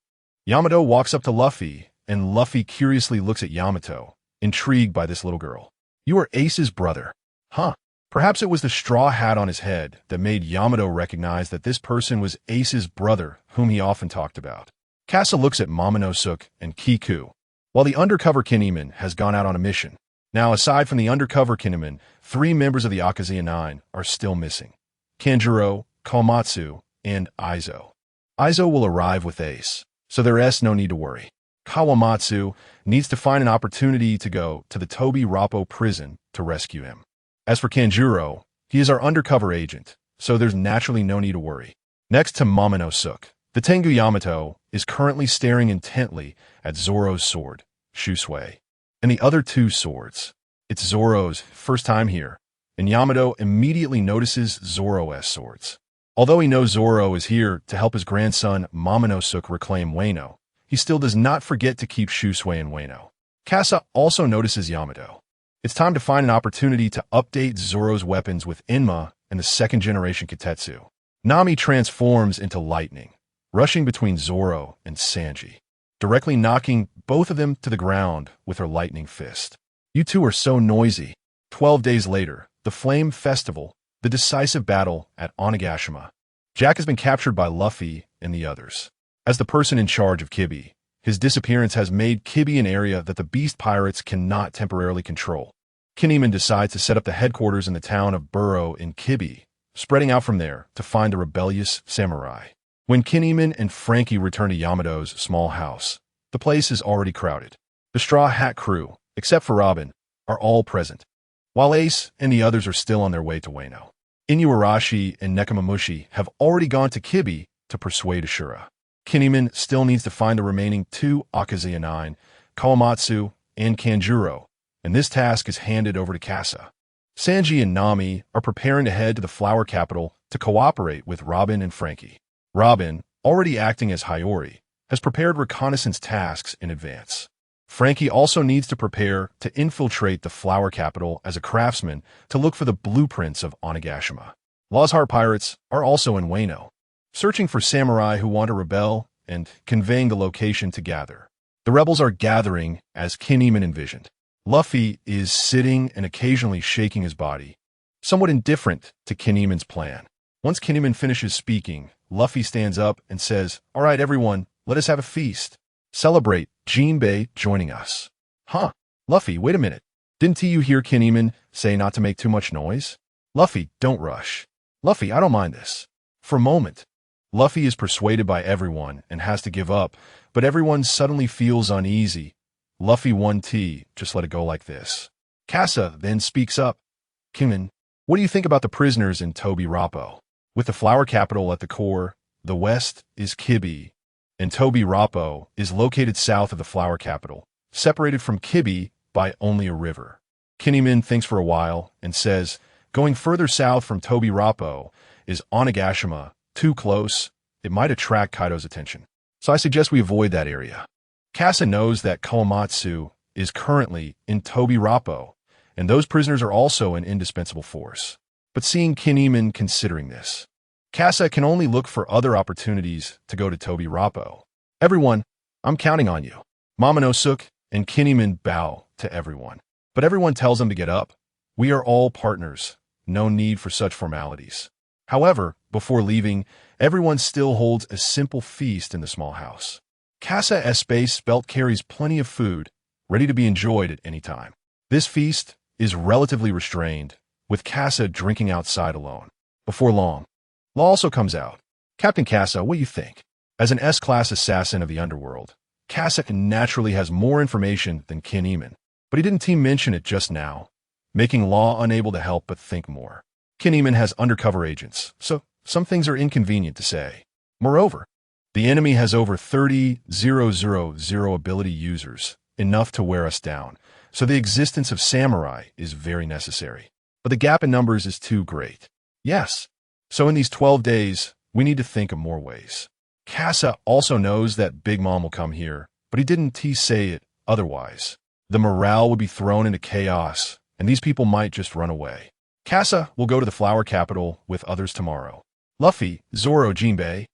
Speaker 1: Yamato walks up to Luffy, and Luffy curiously looks at Yamato, intrigued by this little girl. You are Ace's brother. Huh. Perhaps it was the straw hat on his head that made Yamato recognize that this person was Ace's brother, whom he often talked about. Casa looks at Momonosuke and Kiku, while the undercover Kinemon has gone out on a mission. Now, aside from the undercover Kinemon, 3 members of the Akazeya Nine are still missing. Kanjuro, Kawamatsu, and Aizo. Aizo will arrive with Ace, so there's no need to worry. Kawamatsu needs to find an opportunity to go to the Tobi Roppo prison to rescue him. As for Kanjuro, he is our undercover agent, so there's naturally no need to worry. Next to Momonosuke, the Tengu Yamato is currently staring intently at Zoro's sword, Shusui, and the other 2 swords. It's Zoro's first time here, and Yamato immediately notices Zoro's swords. Although he knows Zoro is here to help his grandson Momonosuke reclaim Wano, he still does not forget to keep Shusui in Wano. Casa also notices Yamato. It's time to find an opportunity to update Zoro's weapons with Enma and the 2nd generation Kitetsu. Nami transforms into lightning, rushing between Zoro and Sanji, directly knocking both of them to the ground with her lightning fist. You two are so noisy. 12 days later, the Flame Festival, the decisive battle at Onigashima. Jack has been captured by Luffy and the others. As the person in charge of Kibi, his disappearance has made Kibi an area that the Beast Pirates cannot temporarily control. Kinemon decides to set up the headquarters in the town of Burrow in Kibi, spreading out from there to find the rebellious samurai. When Kinemon and Frankie return to Yamato's small house, the place is already crowded. The Straw Hat crew, except for Robin, are all present, while Ace and the others are still on their way to Wano. Inuarashi and Nekomamushi have already gone to Kibi to persuade Ashura. Kinemon still needs to find the remaining 2 Akazuya 9, Kawamatsu, and Kanjuro, and this task is handed over to Kasa. Sanji and Nami are preparing to head to the flower capital to cooperate with Robin and Frankie. Robin, already acting as Hiyori, has prepared reconnaissance tasks in advance. Frankie also needs to prepare to infiltrate the flower capital as a craftsman to look for the blueprints of Onigashima. Law's Heart pirates are also in Wano, searching for samurai who want to rebel and conveying the location to gather. The rebels are gathering as Kinemon envisioned. Luffy is sitting and occasionally shaking his body, somewhat indifferent to Kinemon's plan. Once Kinemon finishes speaking, Luffy stands up and says, "All right, everyone, let us have a feast. Celebrate Jinbei joining us." Huh? Luffy, wait a minute. Didn't you hear Kinemon say not to make too much noise? Luffy, don't rush. Luffy, I don't mind this. For a moment, Luffy is persuaded by everyone and has to give up, but everyone suddenly feels uneasy. Luffy 1T, just let it go like this. Kasa then speaks up. Kinemon, what do you think about the prisoners in Tobi Roppo? With the flower capital at the core, the west is Kibi, and Tobi Roppo is located south of the flower capital, separated from Kibi by only a river. Kinemon thinks for a while and says, going further south from Tobi Roppo is Onigashima, too close, it might attract Kaido's attention. So I suggest we avoid that area. Kasa knows that Kawamatsu is currently in Tobi Roppo, and those prisoners are also an indispensable force. But seeing Kinemon considering this, Kasa can only look for other opportunities to go to Tobi Roppo. Everyone, I'm counting on you. Momonosuke and Kinemon bow to everyone. But everyone tells them to get up. We are all partners. No need for such formalities. However, before leaving, everyone still holds a simple feast in the small house. Kasa Space Belt carries plenty of food, ready to be enjoyed at any time. This feast is relatively restrained, with Kasa drinking outside alone. Before long, Law also comes out. Captain Kasa, what do you think? As an S-class assassin of the underworld, Kasa naturally has more information than Kinemon, but he didn't mention it just now, making Law unable to help but think more. Kinemon has undercover agents, so some things are inconvenient to say. Moreover, the enemy has over 30,000 ability users, enough to wear us down, so the existence of samurai is very necessary. But the gap in numbers is too great. Yes, so in these 12 days, we need to think of more ways. Kasa also knows that Big Mom will come here, but he didn't say it otherwise. The morale would be thrown into chaos, and these people might just run away. Kasa will go to the flower capital with others tomorrow. Luffy, Zoro, Jinbei,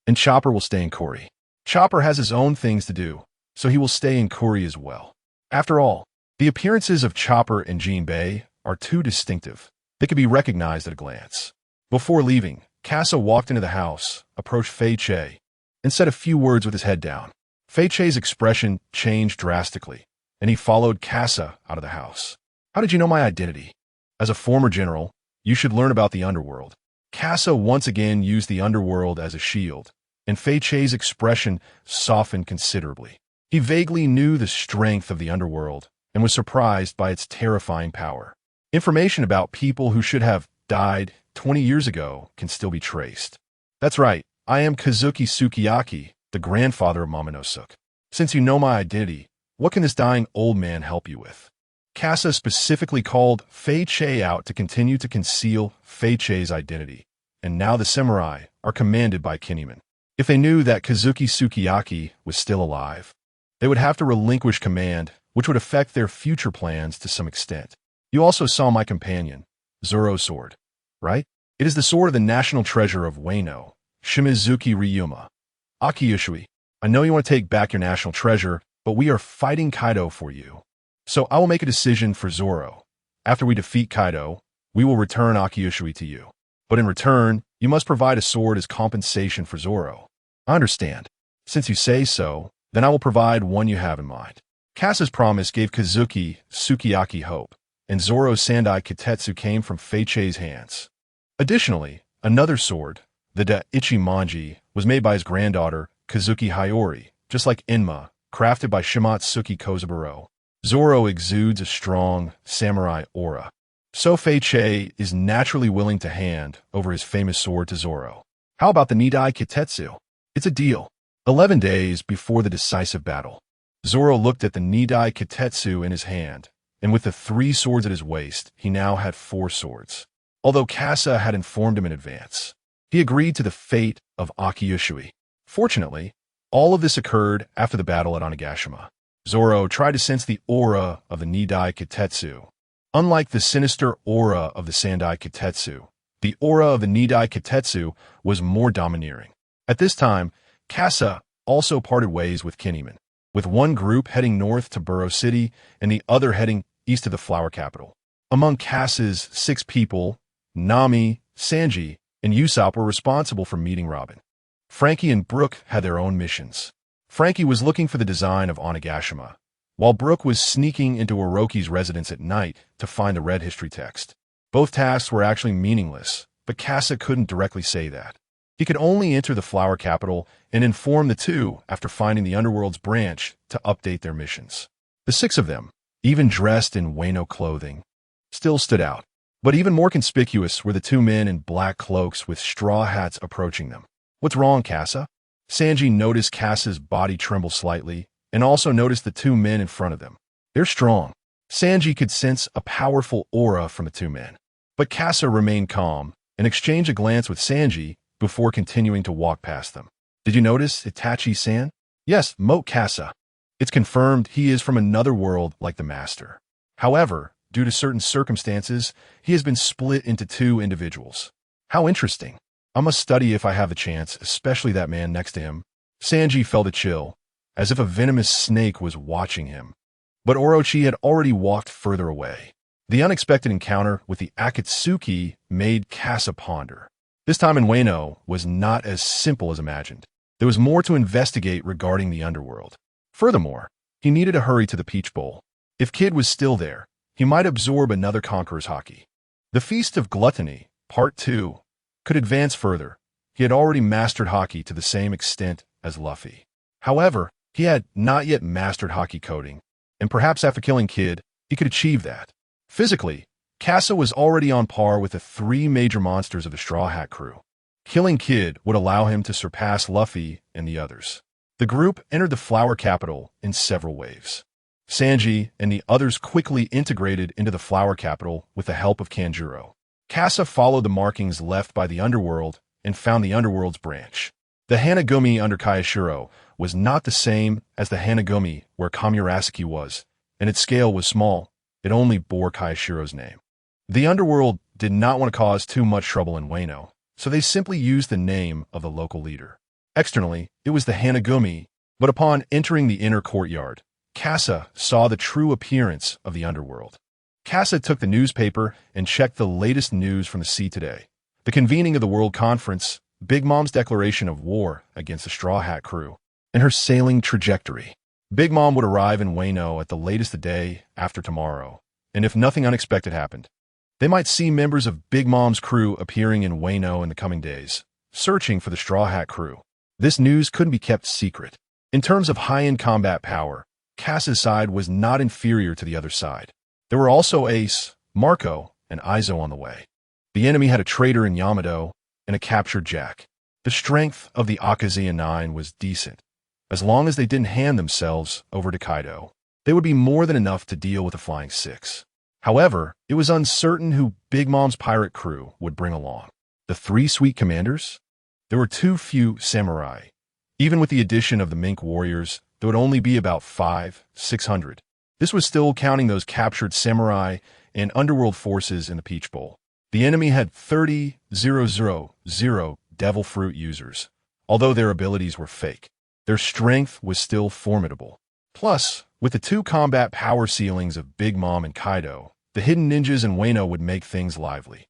Speaker 1: and Chopper will stay in Kuri. Chopper has his own things to do, so he will stay in Kuri as well. After all, the appearances of Chopper and Jinbei are too distinctive. They could be recognized at a glance. Before leaving, Kasa walked into the house, approached Fei Che, and said a few words with his head down. Fei Che's expression changed drastically, and he followed Kasa out of the house. How did you know my identity? As a former general, you should learn about the underworld. Kasa once again used the underworld as a shield, and Fei Che's expression softened considerably. He vaguely knew the strength of the underworld and was surprised by its terrifying power. Information about people who should have died 20 years ago can still be traced. That's right, I am Kazuki Sukiyaki, the grandfather of Momonosuke. Since you know my identity, what can this dying old man help you with? Kasa specifically called Fei Che out to continue to conceal Fei Che's identity, and now the samurai are commanded by Kinemon. If they knew that Kazuki Sukiyaki was still alive, they would have to relinquish command, which would affect their future plans to some extent. You also saw my companion, Zoro's sword, right? It is the sword of the national treasure of Wano, Shimizuki Ryuma. Akiyushui, I know you want to take back your national treasure, but we are fighting Kaido for you. So I will make a decision for Zoro. After we defeat Kaido, we will return Akiyushui to you. But in return, you must provide a sword as compensation for Zoro. I understand. Since you say so, then I will provide one you have in mind. Kasa's promise gave Kazuki Sukiyaki hope, and Zoro's Sandai Kitetsu came from Fei Che's hands. Additionally, another sword, the Ichimonji, was made by his granddaughter, Kazuki Hiyori, just like Enma, crafted by Shimatsuki Kozaburo. Zoro exudes a strong samurai aura, so Fei Che is naturally willing to hand over his famous sword to Zoro. How about the Nidai Kitetsu? It's a deal. 11 days before the decisive battle. Zoro looked at the Nidai Kitetsu in his hand, and with the 3 swords at his waist, he now had 4 swords. Although Kasa had informed him in advance, he agreed to the fate of Akiyushui. Fortunately, all of this occurred after the battle at Onigashima. Zoro tried to sense the aura of the Nidai Kitetsu. Unlike the sinister aura of the Sandai Kitetsu, the aura of the Nidai Kitetsu was more domineering. At this time, Kasa also parted ways with Kinemon, with one group heading north to Burrow City and the other heading east to the flower capital. Among Kasa's 6 people, Nami, Sanji, and Usopp were responsible for meeting Robin. Frankie and Brook had their own missions. Frankie was looking for the design of Onigashima, while Brook was sneaking into Orochi's residence at night to find the red history text. Both tasks were actually meaningless, but Kasa couldn't directly say that. He could only enter the flower capital and inform the 2 after finding the Underworld's branch to update their missions. The 6 of them, even dressed in Wano clothing, still stood out. But even more conspicuous were the 2 men in black cloaks with straw hats approaching them. "What's wrong, Kasa?" Sanji noticed Kasa's body tremble slightly and also noticed the 2 men in front of them. "They're strong." Sanji could sense a powerful aura from the 2 men. But Kasa remained calm and exchanged a glance with Sanji before continuing to walk past them. "Did you notice Itachi-san?" "Yes, Moat Kasa. It's confirmed he is from another world like the Master. However, due to certain circumstances, he has been split into 2 individuals." "How interesting. I must study if I have the chance, especially that man next to him." Sanji felt a chill, as if a venomous snake was watching him. But Orochi had already walked further away. The unexpected encounter with the Akatsuki made Kasa ponder. This time in Wano was not as simple as imagined. There was more to investigate regarding the underworld. Furthermore, he needed to hurry to the Peach Bowl. If Kid was still there, he might absorb another Conqueror's Haki. The Feast of Gluttony, Part 2, could advance further. He had already mastered Haki to the same extent as Luffy. However, he had not yet mastered Haki coding, and perhaps after killing Kid, he could achieve that. Physically, Kasa was already on par with the 3 major monsters of the Straw Hat crew. Killing Kid would allow him to surpass Luffy and the others. The group entered the flower capital in several waves. Sanji and the others quickly integrated into the flower capital with the help of Kanjuro. Kasa followed the markings left by the underworld and found the underworld's branch. The Hanagumi under Kayashiro was not the same as the Hanagumi where Kamurasaki was, and its scale was small. It only bore Kayashiro's name. The underworld did not want to cause too much trouble in Wano, so they simply used the name of the local leader. Externally, it was the Hanagumi, but upon entering the inner courtyard, Kasa saw the true appearance of the underworld. Kasa took the newspaper and checked the latest news from the sea today. The convening of the World Conference, Big Mom's declaration of war against the Straw Hat crew, and her sailing trajectory. Big Mom would arrive in Wano at the latest the day after tomorrow, and if nothing unexpected happened, they might see members of Big Mom's crew appearing in Wano in the coming days, searching for the Straw Hat crew. This news couldn't be kept secret. In terms of high-end combat power, Kasa's side was not inferior to the other side. There were also Ace, Marco, and Aizo on the way. The enemy had a traitor in Yamato and a captured Jack. The strength of the Akaza 9 was decent. As long as they didn't hand themselves over to Kaido, they would be more than enough to deal with the Flying Six. However, it was uncertain who Big Mom's pirate crew would bring along. The 3 sweet commanders? There were too few samurai. Even with the addition of the Mink warriors, there would only be about 600. This was still counting those captured samurai and underworld forces in the Peach Bowl. The enemy had 30,000 devil fruit users, although their abilities were fake. Their strength was still formidable. Plus, with the 2 combat power ceilings of Big Mom and Kaido, the hidden ninjas in Wano would make things lively.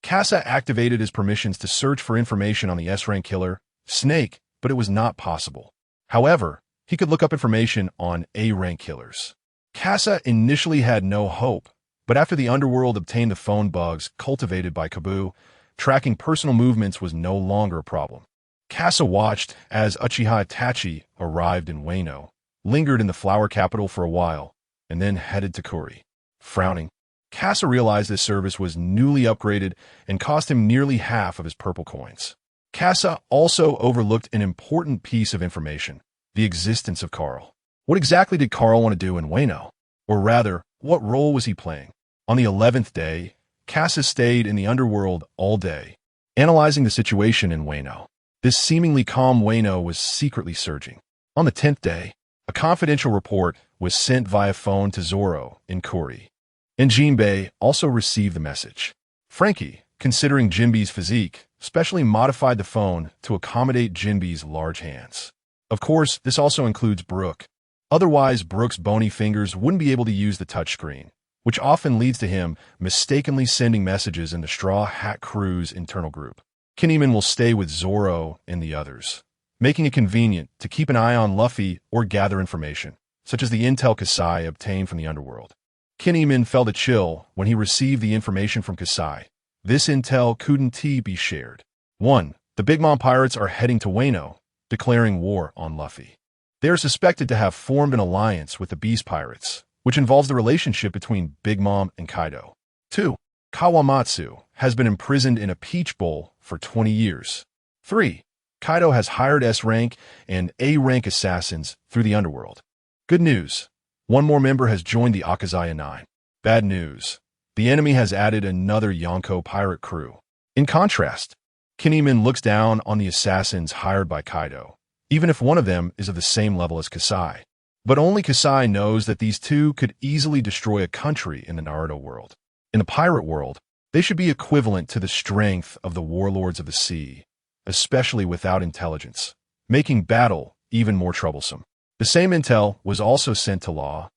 Speaker 1: Kasa activated his permissions to search for information on the S-rank killer, Snake, but it was not possible. However, he could look up information on A-rank killers. Kasa initially had no hope, but after the underworld obtained the phone bugs cultivated by Kabu, tracking personal movements was no longer a problem. Kasa watched as Uchiha Itachi arrived in Wano, lingered in the flower capital for a while, and then headed to Kuri. Frowning, Kasa realized this service was newly upgraded and cost him nearly half of his purple coins. Casa also overlooked an important piece of information: the existence of Carl. What exactly did Carl want to do in Wano? Or rather, what role was he playing? On the 11th day, Casa stayed in the underworld all day, analyzing the situation in Wano. This seemingly calm Wano was secretly surging. On the 10th day, a confidential report was sent via phone to Zoro in Kuri, and Jinbei also received the message. Frankie, considering Jinbei's physique, specially modified the phone to accommodate Jinbei's large hands. Of course, this also includes Brook. Otherwise, Brook's bony fingers wouldn't be able to use the touchscreen, which often leads to him mistakenly sending messages in the Straw Hat Crew's internal group. Kinemon will stay with Zoro and the others, making it convenient to keep an eye on Luffy or gather information, such as the intel Kasai obtained from the underworld. Kinemon felt a chill when he received the information from Kasai. This intel couldn't be shared. 1. The Big Mom pirates are heading to Wano, declaring war on Luffy. They are suspected to have formed an alliance with the Beast Pirates, which involves the relationship between Big Mom and Kaido. 2. Kawamatsu has been imprisoned in a peach bowl for 20 years. 3. Kaido has hired S-rank and A-rank assassins through the underworld. Good news. One more member has joined the Akazaya 9. Bad news. The enemy has added another Yonko pirate crew. In contrast, Kinemon looks down on the assassins hired by Kaido, even if one of them is of the same level as Kasai. But only Kasai knows that these two could easily destroy a country in the Naruto world. In the pirate world, they should be equivalent to the strength of the warlords of the sea, especially without intelligence, making battle even more troublesome. The same intel was also sent to Law,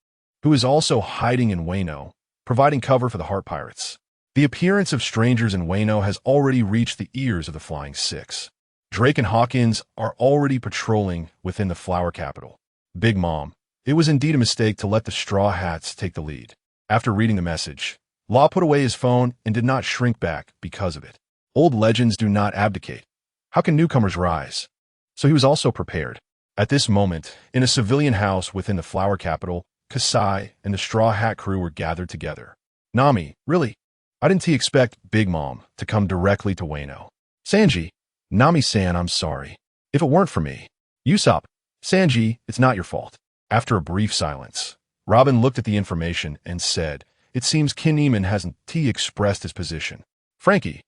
Speaker 1: who is also hiding in Wano, providing cover for the Heart Pirates. The appearance of strangers in Wano has already reached the ears of the Flying Six. Drake and Hawkins are already patrolling within the Flower Capital. Big Mom, it was indeed a mistake to let the Straw Hats take the lead. After reading the message, Law put away his phone and did not shrink back because of it. Old legends do not abdicate. How can newcomers rise? So he was also prepared. At this moment, in a civilian house within the Flower Capital, Kasai and the Straw Hat crew were gathered together. Nami, really? I didn't expect Big Mom to come directly to Wano. Sanji, Nami-san, I'm sorry. If it weren't for me. Usopp, Sanji, it's not your fault. After a brief silence, Robin looked at the information and said, it seems Kinemon hasn't expressed his position. Frankie,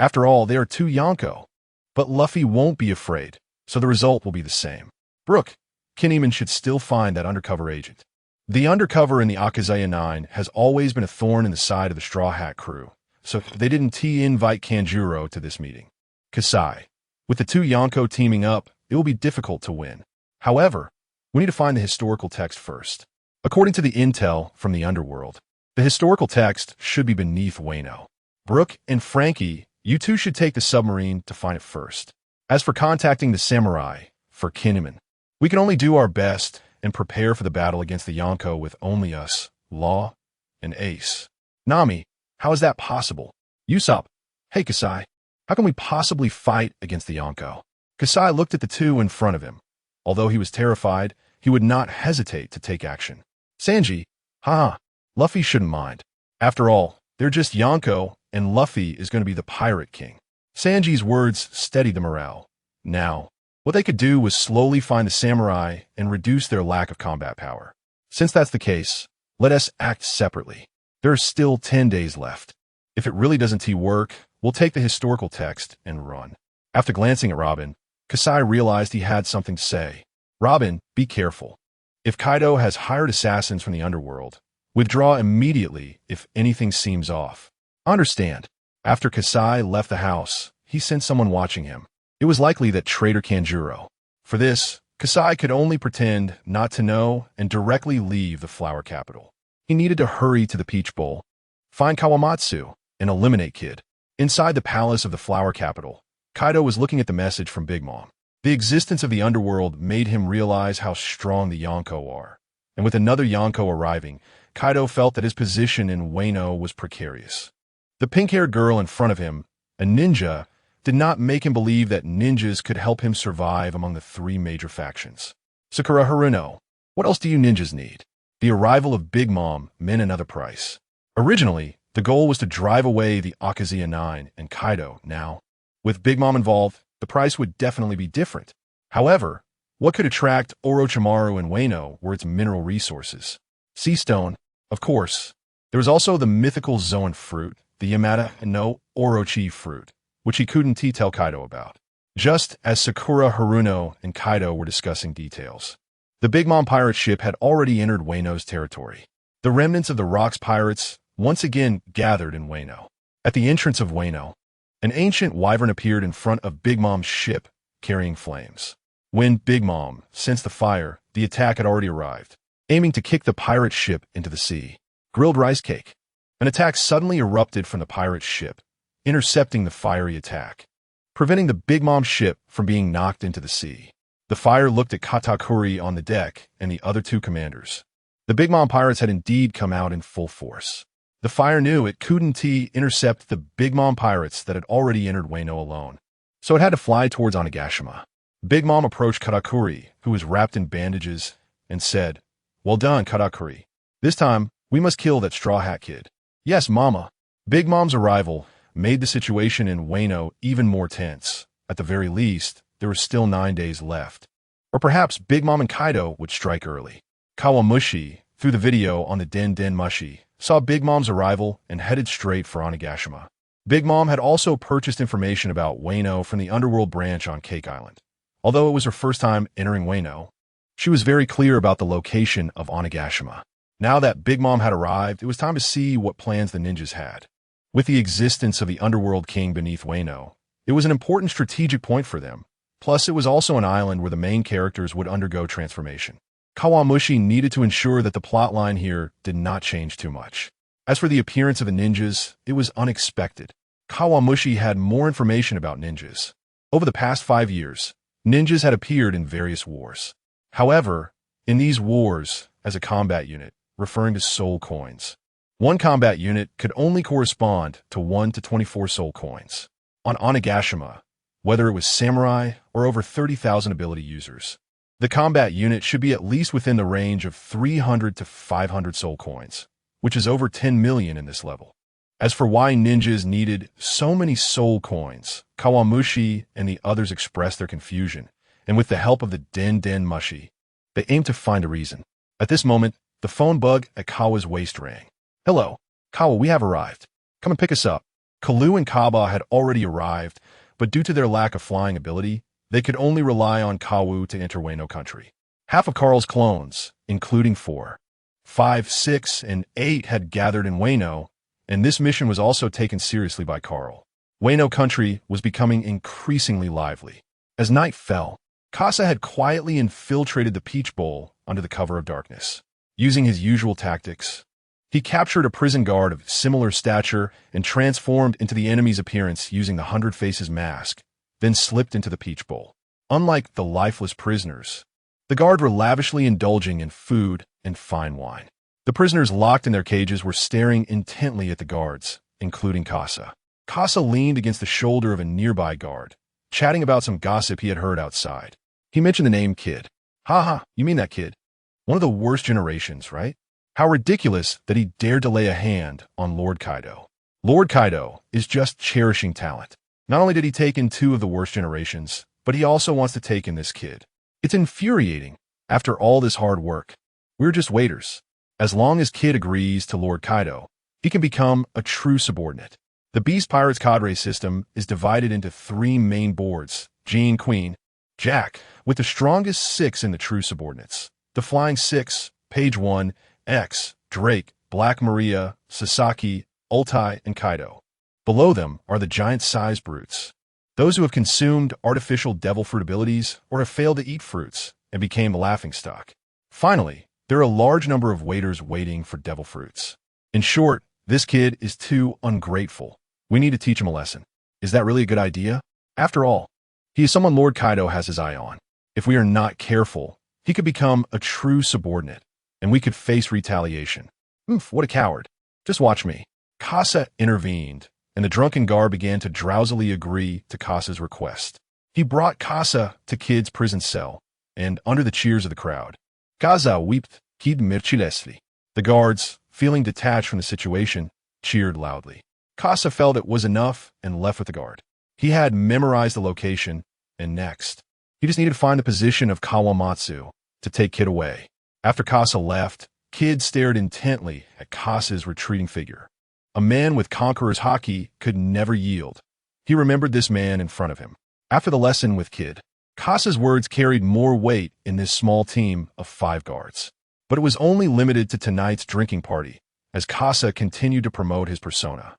Speaker 1: after all, they are two Yonko. But Luffy won't be afraid, so the result will be the same. Brook, Kinemon should still find that undercover agent. The undercover in the Akazaya 9 has always been a thorn in the side of the Straw Hat crew, so they didn't invite Kanjuro to this meeting. Kasai, with the two Yonko teaming up, it will be difficult to win. However, we need to find the historical text first. According to the intel from the underworld, the historical text should be beneath Wano. Brook and Frankie, you two should take the submarine to find it first. As for contacting the samurai, for Kinemon, we can only do our best and prepare for the battle against the Yonko with only us, Law, and Ace. Nami, how is that possible? Usopp, hey Kasai, how can we possibly fight against the Yonko? Kasai looked at the two in front of him. Although he was terrified, he would not hesitate to take action. Sanji, haha, Luffy shouldn't mind. After all, they're just Yonko, and Luffy is going to be the Pirate King. Sanji's words steadied the morale. Now, what they could do was slowly find the samurai and reduce their lack of combat power. Since that's the case, let us act separately. There are still 10 days left. If it really doesn't work, we'll take the historical text and run. After glancing at Robin, Kasai realized he had something to say. Robin, be careful. If Kaido has hired assassins from the underworld, withdraw immediately if anything seems off. Understand. After Kasai left the house, he sent someone watching him. It was likely that traitor Kanjuro. For this, Kasai could only pretend not to know and directly leave the Flower Capital. He needed to hurry to the Peach Bowl, find Kawamatsu, and eliminate Kid. Inside the palace of the Flower Capital, Kaido was looking at the message from Big Mom. The existence of the underworld made him realize how strong the Yonko are. And with another Yonko arriving, Kaido felt that his position in Wano was precarious. The pink-haired girl in front of him, a ninja, did not make him believe that ninjas could help him survive among the three major factions. Sakura Haruno, what else do you ninjas need? The arrival of Big Mom meant another price. Originally, the goal was to drive away the Akazaya 9 and Kaido. Now, with Big Mom involved, the price would definitely be different. However, what could attract Orochimaru and Wano were its mineral resources. Sea stone, of course. There was also the mythical Zoan fruit, the Yamata no Orochi fruit, which he couldn't tell Kaido about. Just as Sakura, Haruno, and Kaido were discussing details, the Big Mom pirate ship had already entered Wano's territory. The remnants of the Rocks pirates once again gathered in Wano. At the entrance of Wano, an ancient wyvern appeared in front of Big Mom's ship, carrying flames. When Big Mom sensed the fire, the attack had already arrived, aiming to kick the pirate ship into the sea. Grilled rice cake. An attack suddenly erupted from the pirate ship, intercepting the fiery attack, preventing the Big Mom ship from being knocked into the sea. The fire looked at Katakuri on the deck and the other two commanders. The Big Mom pirates had indeed come out in full force. The fire knew it couldn't intercept the Big Mom pirates that had already entered Wano alone, so it had to fly towards Onigashima. Big Mom approached Katakuri, who was wrapped in bandages, and said, "Well done, Katakuri. This time, we must kill that Straw Hat Kid." "Yes, Mama." Big Mom's arrival made the situation in Wano even more tense. At the very least, there were still 9 days left. Or perhaps Big Mom and Kaido would strike early. Kawamushi, through the video on the Den Mushi, saw Big Mom's arrival and headed straight for Onigashima. Big Mom had also purchased information about Wano from the underworld branch on Cake Island. Although it was her first time entering Wano, she was very clear about the location of Onigashima. Now that Big Mom had arrived, it was time to see what plans the ninjas had. With the existence of the underworld king beneath Wano, it was an important strategic point for them. Plus, it was also an island where the main characters would undergo transformation. Kawamushi needed to ensure that the plotline here did not change too much. As for the appearance of the ninjas, it was unexpected. Kawamushi had more information about ninjas. Over the past 5 years, ninjas had appeared in various wars. However, in these wars, as a combat unit, referring to soul coins, one combat unit could only correspond to 1 to 24 soul coins. On Onigashima, whether it was samurai or over 30,000 ability users, the combat unit should be at least within the range of 300 to 500 soul coins, which is over 10 million in this level. As for why ninjas needed so many soul coins, Kawamushi and the others expressed their confusion, and with the help of the Den Mushi, they aimed to find a reason. At this moment, the phone bug at Kawa's waist rang. "Hello, Kawa, we have arrived. Come and pick us up." Kalu and Kaba had already arrived, but due to their lack of flying ability, they could only rely on Kawu to enter Wano country. Half of Carl's clones, including 4, 5, 6, and 8 had gathered in Wano, and this mission was also taken seriously by Carl. Wano country was becoming increasingly lively. As night fell, Casa had quietly infiltrated the Peach Bowl under the cover of darkness. Using his usual tactics, he captured a prison guard of similar stature and transformed into the enemy's appearance using the 100 Faces mask, then slipped into the Peach Bowl. Unlike the lifeless prisoners, the guard were lavishly indulging in food and fine wine. The prisoners locked in their cages were staring intently at the guards, including Casa. Casa leaned against the shoulder of a nearby guard, chatting about some gossip he had heard outside. He mentioned the name Kid. "Haha, you mean that kid? One of the worst generations, right? How ridiculous that he dared to lay a hand on Lord Kaido. Lord Kaido is just cherishing talent. Not only did he take in 2 of the worst generations, but he also wants to take in this kid. It's infuriating. After all this hard work, we're just waiters. As long as Kid agrees to Lord Kaido, he can become a true subordinate." The Beast Pirates cadre system is divided into 3 main boards: Jean, Queen, Jack, with the strongest 6 in the true subordinates. The Flying 6, Page 1, X, Drake, Black Maria, Sasaki, Ultai, and Kaido. Below them are the giant-sized brutes, those who have consumed artificial devil fruit abilities or have failed to eat fruits and became the laughingstock. Finally, there are a large number of waiters waiting for devil fruits. In short, this kid is too ungrateful. We need to teach him a lesson. Is that really a good idea? After all, he is someone Lord Kaido has his eye on. If we are not careful, he could become a true subordinate, and we could face retaliation. What a coward. Just watch me. Casa intervened, and the drunken guard began to drowsily agree to Casa's request. He brought Casa to Kid's prison cell, and under the cheers of the crowd, Casa wept, Kid Mirchilesli. The guards, feeling detached from the situation, cheered loudly. Casa felt it was enough and left with the guard. He had memorized the location and next. He just needed to find the position of Kawamatsu to take Kid away. After Kasa left, Kid stared intently at Kasa's retreating figure. A man with conqueror's haki could never yield. He remembered this man in front of him. After the lesson with Kid, Kasa's words carried more weight in this small team of 5 guards. But it was only limited to tonight's drinking party, as Kasa continued to promote his persona.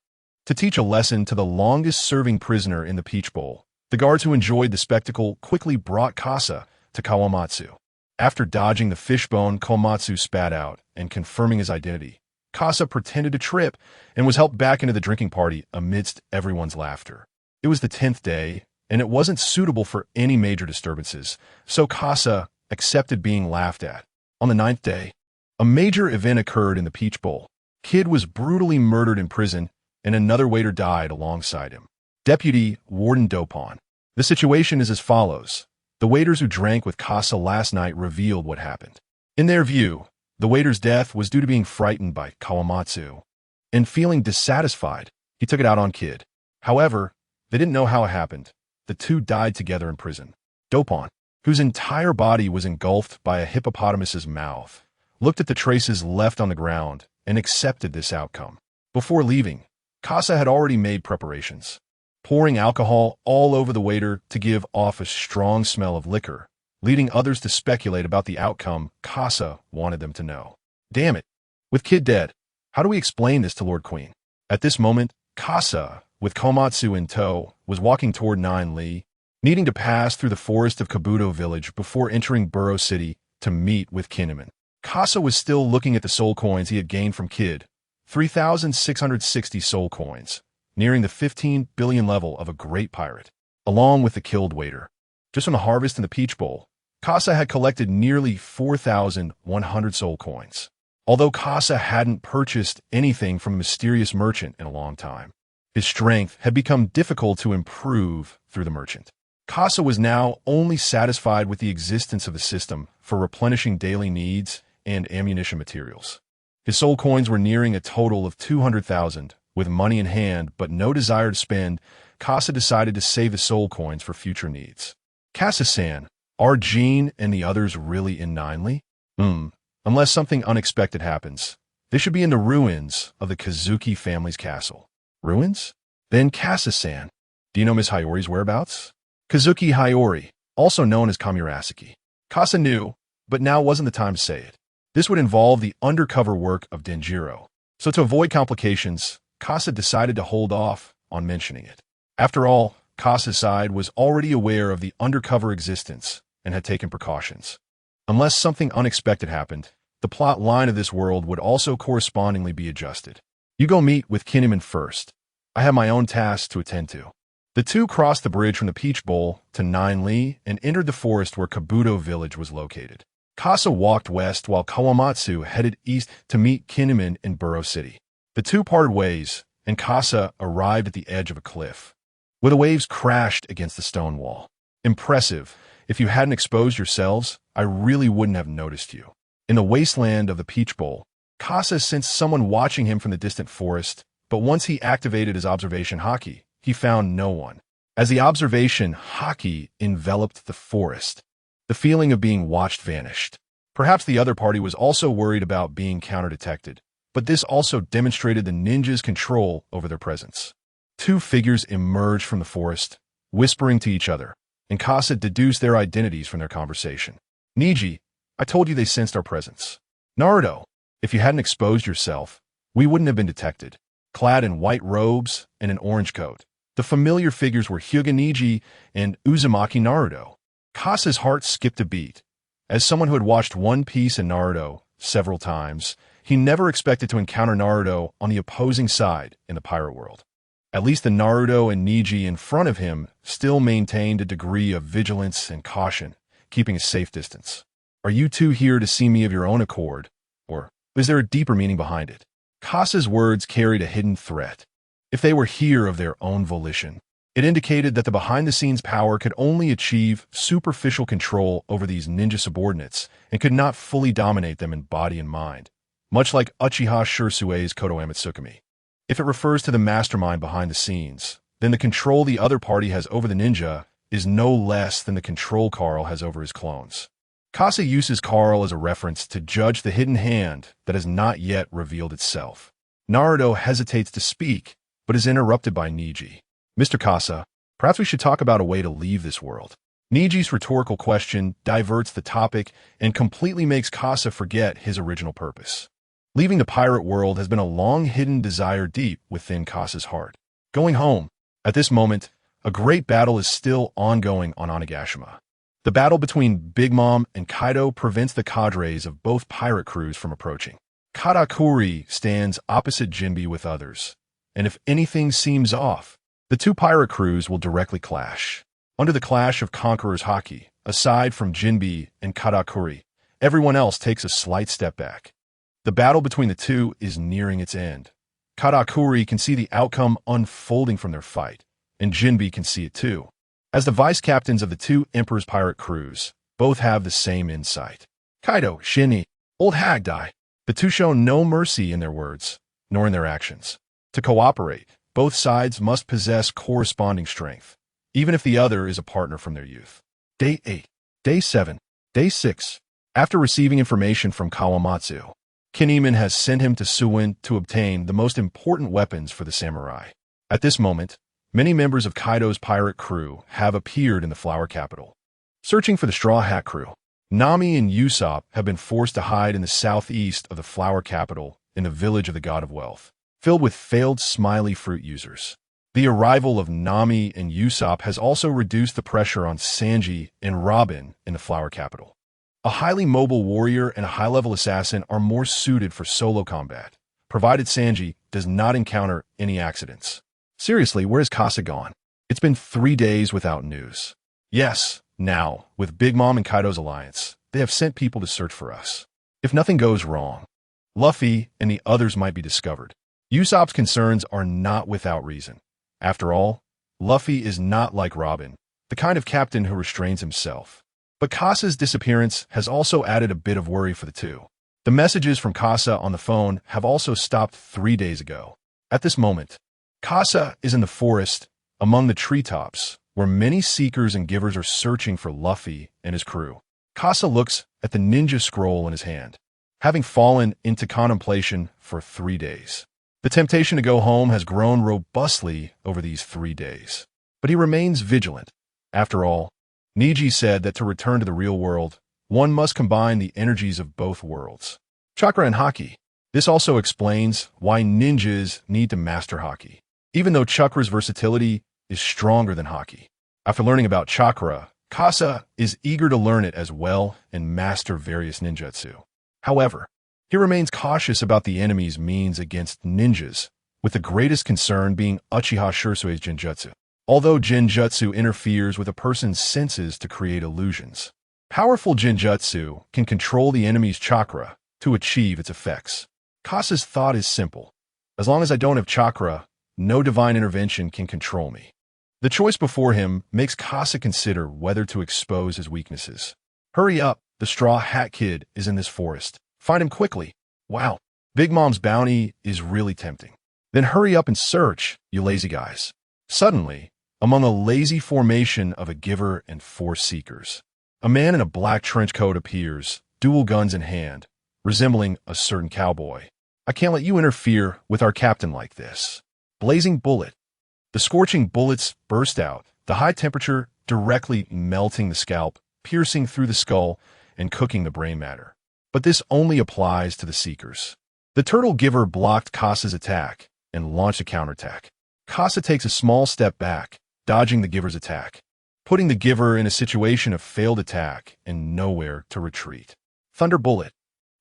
Speaker 1: To teach a lesson to the longest-serving prisoner in the Peach Bowl, the guards who enjoyed the spectacle quickly brought Kasa to Kawamatsu. After dodging the fishbone Kawamatsu spat out and confirming his identity, Kasa pretended to trip and was helped back into the drinking party amidst everyone's laughter. It was the 10th day, and it wasn't suitable for any major disturbances, so Kasa accepted being laughed at. On the 9th day, a major event occurred in the Peach Bowl. Kid was brutally murdered in prison, and another waiter died alongside him. Deputy Warden Dopon. The situation is as follows. The waiters who drank with Kasa last night revealed what happened. In their view, the waiter's death was due to being frightened by Kawamatsu, and feeling dissatisfied, he took it out on Kid. However, they didn't know how it happened. The two died together in prison. Dopon, whose entire body was engulfed by a hippopotamus's mouth, looked at the traces left on the ground and accepted this outcome. Before leaving, Kasa had already made preparations, pouring alcohol all over the waiter to give off a strong smell of liquor, leading others to speculate about the outcome Kasa wanted them to know. Damn it. With Kid dead, how do we explain this to Lord Queen? At this moment, Kasa, with Komatsu in tow, was walking toward 9-Li, needing to pass through the forest of Kabuto village before entering Burrow City to meet with Kinemon. Kasa was still looking at the soul coins he had gained from Kid, 3,660 soul coins, nearing the 15 billion level of a great pirate, along with the killed waiter. Just from the harvest in the Peach Bowl, Kasa had collected nearly 4,100 soul coins, although Kasa hadn't purchased anything from a mysterious merchant in a long time. His strength had become difficult to improve through the merchant. Kasa was now only satisfied with the existence of the system for replenishing daily needs and ammunition materials. His soul coins were nearing a total of 200,000. With money in hand but no desire to spend, Kasa decided to save the soul coins for future needs. Kasa-san, are Jean and the others really in 9-Li? Unless something unexpected happens, they should be in the ruins of the Kazuki family's castle. Ruins? Then Kasa-san, do you know Miss Hayori's whereabouts? Kazuki Hayori, also known as Kamurasaki. Kasa knew, but now wasn't the time to say it. This would involve the undercover work of Denjiro. So to avoid complications, Kasa decided to hold off on mentioning it. After all, Kasa's side was already aware of the undercover existence and had taken precautions. Unless something unexpected happened, the plot line of this world would also correspondingly be adjusted. You go meet with Kinemon first. I have my own tasks to attend to. The two crossed the bridge from the Peach Bowl to 9-Li and entered the forest where Kabuto village was located. Kasa walked west while Kawamatsu headed east to meet Kinemon in Burrow City. The two parted ways, and Kasa arrived at the edge of a cliff, where the waves crashed against the stone wall. Impressive. If you hadn't exposed yourselves, I really wouldn't have noticed you. In the wasteland of the Peach Bowl, Kasa sensed someone watching him from the distant forest, but once he activated his observation haki, he found no one. As the observation haki enveloped the forest, the feeling of being watched vanished. Perhaps the other party was also worried about being counter-detected, but this also demonstrated the ninjas' control over their presence. Two figures emerged from the forest, whispering to each other, and Kasa deduced their identities from their conversation. Niji, I told you they sensed our presence. Naruto, if you hadn't exposed yourself, we wouldn't have been detected. Clad in white robes and an orange coat, the familiar figures were Hyuga Niji and Uzumaki Naruto. Kasa's heart skipped a beat. As someone who had watched One Piece and Naruto several times, he never expected to encounter Naruto on the opposing side in the pirate world. At least the Naruto and Niji in front of him still maintained a degree of vigilance and caution, keeping a safe distance. Are you two here to see me of your own accord, or is there a deeper meaning behind it? Kasa's words carried a hidden threat. If they were here of their own volition, it indicated that the behind-the-scenes power could only achieve superficial control over these ninja subordinates and could not fully dominate them in body and mind, much like Uchiha Shursue's Koto Amatsukami. If it refers to the mastermind behind the scenes, then the control the other party has over the ninja is no less than the control Carl has over his clones. Kasa uses Carl as a reference to judge the hidden hand that has not yet revealed itself. Naruto hesitates to speak, but is interrupted by Niji. Mr. Kasa, perhaps we should talk about a way to leave this world. Niji's rhetorical question diverts the topic and completely makes Kasa forget his original purpose. Leaving the pirate world has been a long-hidden desire deep within Kasa's heart. Going home. At this moment, a great battle is still ongoing on Onigashima. The battle between Big Mom and Kaido prevents the cadres of both pirate crews from approaching. Katakuri stands opposite Jinbe with others, and if anything seems off, the two pirate crews will directly clash. Under the clash of Conqueror's haki, aside from Jinbe and Katakuri, everyone else takes a slight step back. The battle between the two is nearing its end. Katakuri can see the outcome unfolding from their fight, and Jinbe can see it too. As the vice-captains of the two Emperor's pirate crews, both have the same insight. Kaido, Shinny, old hag die. The two show no mercy in their words, nor in their actions. To cooperate, both sides must possess corresponding strength, even if the other is a partner from their youth. Day 8. Day 7. Day 6. After receiving information from Kawamatsu, Kinemon has sent him to Suwon to obtain the most important weapons for the samurai. At this moment, many members of Kaido's pirate crew have appeared in the Flower Capital. Searching for the Straw Hat crew, Nami and Usopp have been forced to hide in the southeast of the Flower Capital in the village of the God of Wealth, filled with failed smiley fruit users. The arrival of Nami and Usopp has also reduced the pressure on Sanji and Robin in the Flower Capital. A highly mobile warrior and a high-level assassin are more suited for solo combat, provided Sanji does not encounter any accidents. Seriously, where has Kasa gone? It's been 3 days without news. Yes, now, with Big Mom and Kaido's alliance, they have sent people to search for us. If nothing goes wrong, Luffy and the others might be discovered. Usopp's concerns are not without reason. After all, Luffy is not like Robin, the kind of captain who restrains himself. But Kasa's disappearance has also added a bit of worry for the two. The messages from Kasa on the phone have also stopped 3 days ago. At this moment, Kasa is in the forest, among the treetops, where many seekers and givers are searching for Luffy and his crew. Kasa looks at the ninja scroll in his hand, having fallen into contemplation for 3 days. The temptation to go home has grown robustly over these 3 days, but he remains vigilant. After all, Niji said that to return to the real world, one must combine the energies of both worlds. Chakra and haki. This also explains why ninjas need to master haki, even though chakra's versatility is stronger than haki. After learning about chakra, Kasa is eager to learn it as well and master various ninjutsu. However, he remains cautious about the enemy's means against ninjas, with the greatest concern being Uchiha Shursui's genjutsu. Although genjutsu interferes with a person's senses to create illusions, powerful genjutsu can control the enemy's chakra to achieve its effects. Kasa's thought is simple. As long as I don't have chakra, no divine intervention can control me. The choice before him makes Kasa consider whether to expose his weaknesses. Hurry up, the Straw Hat Kid is in this forest. Find him quickly. Wow, Big Mom's bounty is really tempting. Then hurry up and search, you lazy guys. Suddenly, among a lazy formation of a giver and 4 seekers, a man in a black trench coat appears, dual guns in hand, resembling a certain cowboy. I can't let you interfere with our captain like this. Blazing bullet. The scorching bullets burst out, the high temperature directly melting the scalp, piercing through the skull, and cooking the brain matter. But this only applies to the seekers. The turtle giver blocked Kasa's attack and launched a counterattack. Kasa takes a small step back, dodging the giver's attack, putting the giver in a situation of failed attack and nowhere to retreat. Thunder bullet.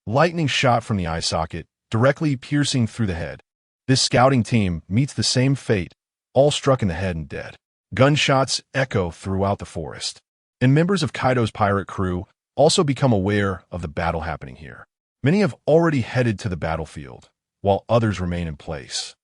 Speaker 1: Lightning shot from the eye socket, directly piercing through the head. This scouting team meets the same fate, all struck in the head and dead. Gunshots echo throughout the forest, and members of Kaido's pirate crew also become aware of the battle happening here. Many have already headed to the battlefield, while others remain in place,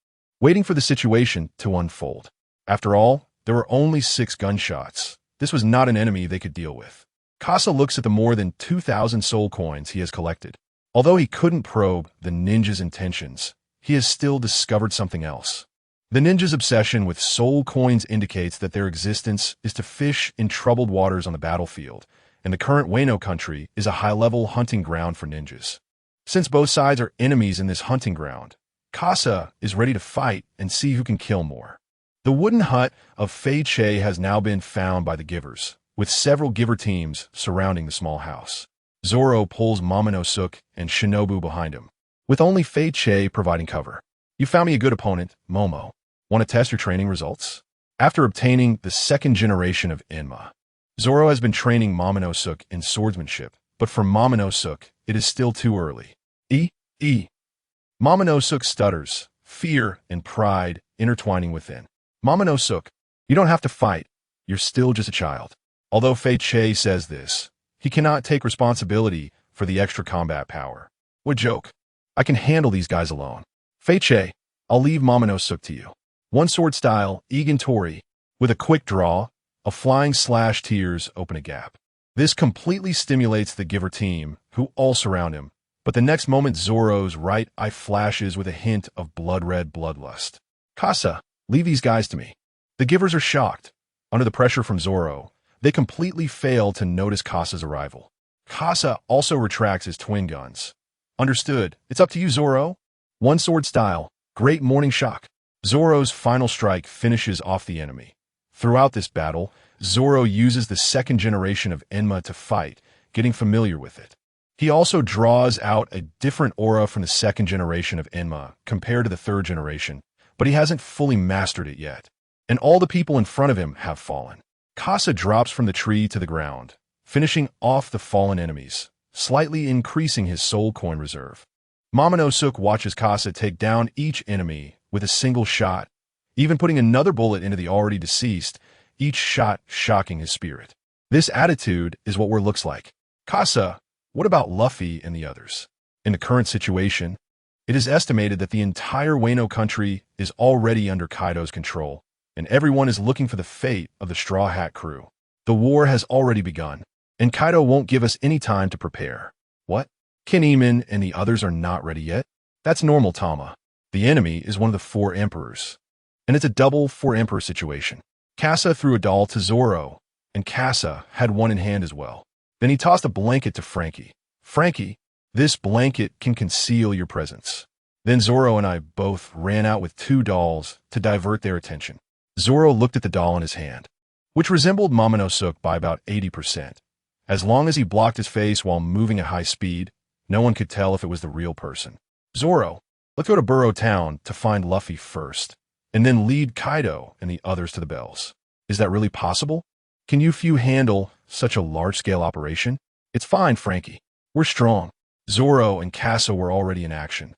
Speaker 1: waiting for the situation to unfold. After all, there were only 6 gunshots. This was not an enemy they could deal with. Kasa looks at the more than 2,000 soul coins he has collected. Although he couldn't probe the ninja's intentions, he has still discovered something else. The ninja's obsession with soul coins indicates that their existence is to fish in troubled waters on the battlefield, and the current Wano country is a high-level hunting ground for ninjas. Since both sides are enemies in this hunting ground, Casa is ready to fight and see who can kill more. The wooden hut of Fei Che has now been found by the Givers, with several Giver teams surrounding the small house. Zoro pulls Momonosuke and Shinobu behind him, with only Fei Che providing cover. You found me a good opponent, Momo. Want to test your training results? After obtaining the second generation of Enma, Zoro has been training Momonosuke in swordsmanship, but for Momonosuke, it is still too early. Momonosuke stutters, fear and pride intertwining within. Momonosuke, you don't have to fight. You're still just a child. Although Fei Che says this, he cannot take responsibility for the extra combat power. What joke. I can handle these guys alone. Fei Che, I'll leave Momonosuke to you. One sword style, Egan Tori. With a quick draw, a flying slash tears open a gap. This completely stimulates the Giver team, who all surround him. But the next moment Zoro's right eye flashes with a hint of blood-red bloodlust. Casa, leave these guys to me. The Givers are shocked. Under the pressure from Zoro, they completely fail to notice Casa's arrival. Casa also retracts his twin guns. Understood. It's up to you, Zoro. One sword style. Great morning shock. Zoro's final strike finishes off the enemy. Throughout this battle, Zoro uses the second generation of Enma to fight, getting familiar with it. He also draws out a different aura from the second generation of Enma compared to the third generation, but he hasn't fully mastered it yet. And all the people in front of him have fallen. Casa drops from the tree to the ground, finishing off the fallen enemies, slightly increasing his soul coin reserve. Momonosuke watches Casa take down each enemy with a single shot, even putting another bullet into the already deceased, each shot shocking his spirit. This attitude is what war looks like. Casa, what about Luffy and the others? In the current situation, it is estimated that the entire Wano country is already under Kaido's control, and everyone is looking for the fate of the Straw Hat crew. The war has already begun, and Kaido won't give us any time to prepare. What? Kinemon and the others are not ready yet? That's normal, Tama. The enemy is one of the four emperors, and it's a double four-emperor situation. Casa threw a doll to Zoro, and Casa had one in hand as well. Then he tossed a blanket to Frankie. Frankie, this blanket can conceal your presence. Then Zoro and I both ran out with two dolls to divert their attention. Zoro looked at the doll in his hand, which resembled Momonosuke by about 80%. As long as he blocked his face while moving at high speed, no one could tell if it was the real person. Zoro, let's go to Burrow Town to find Luffy first, and then lead Kaido and the others to the bells. Is that really possible? Can you few handle such a large-scale operation? It's fine, Frankie. We're strong. Zoro and Casa were already in action,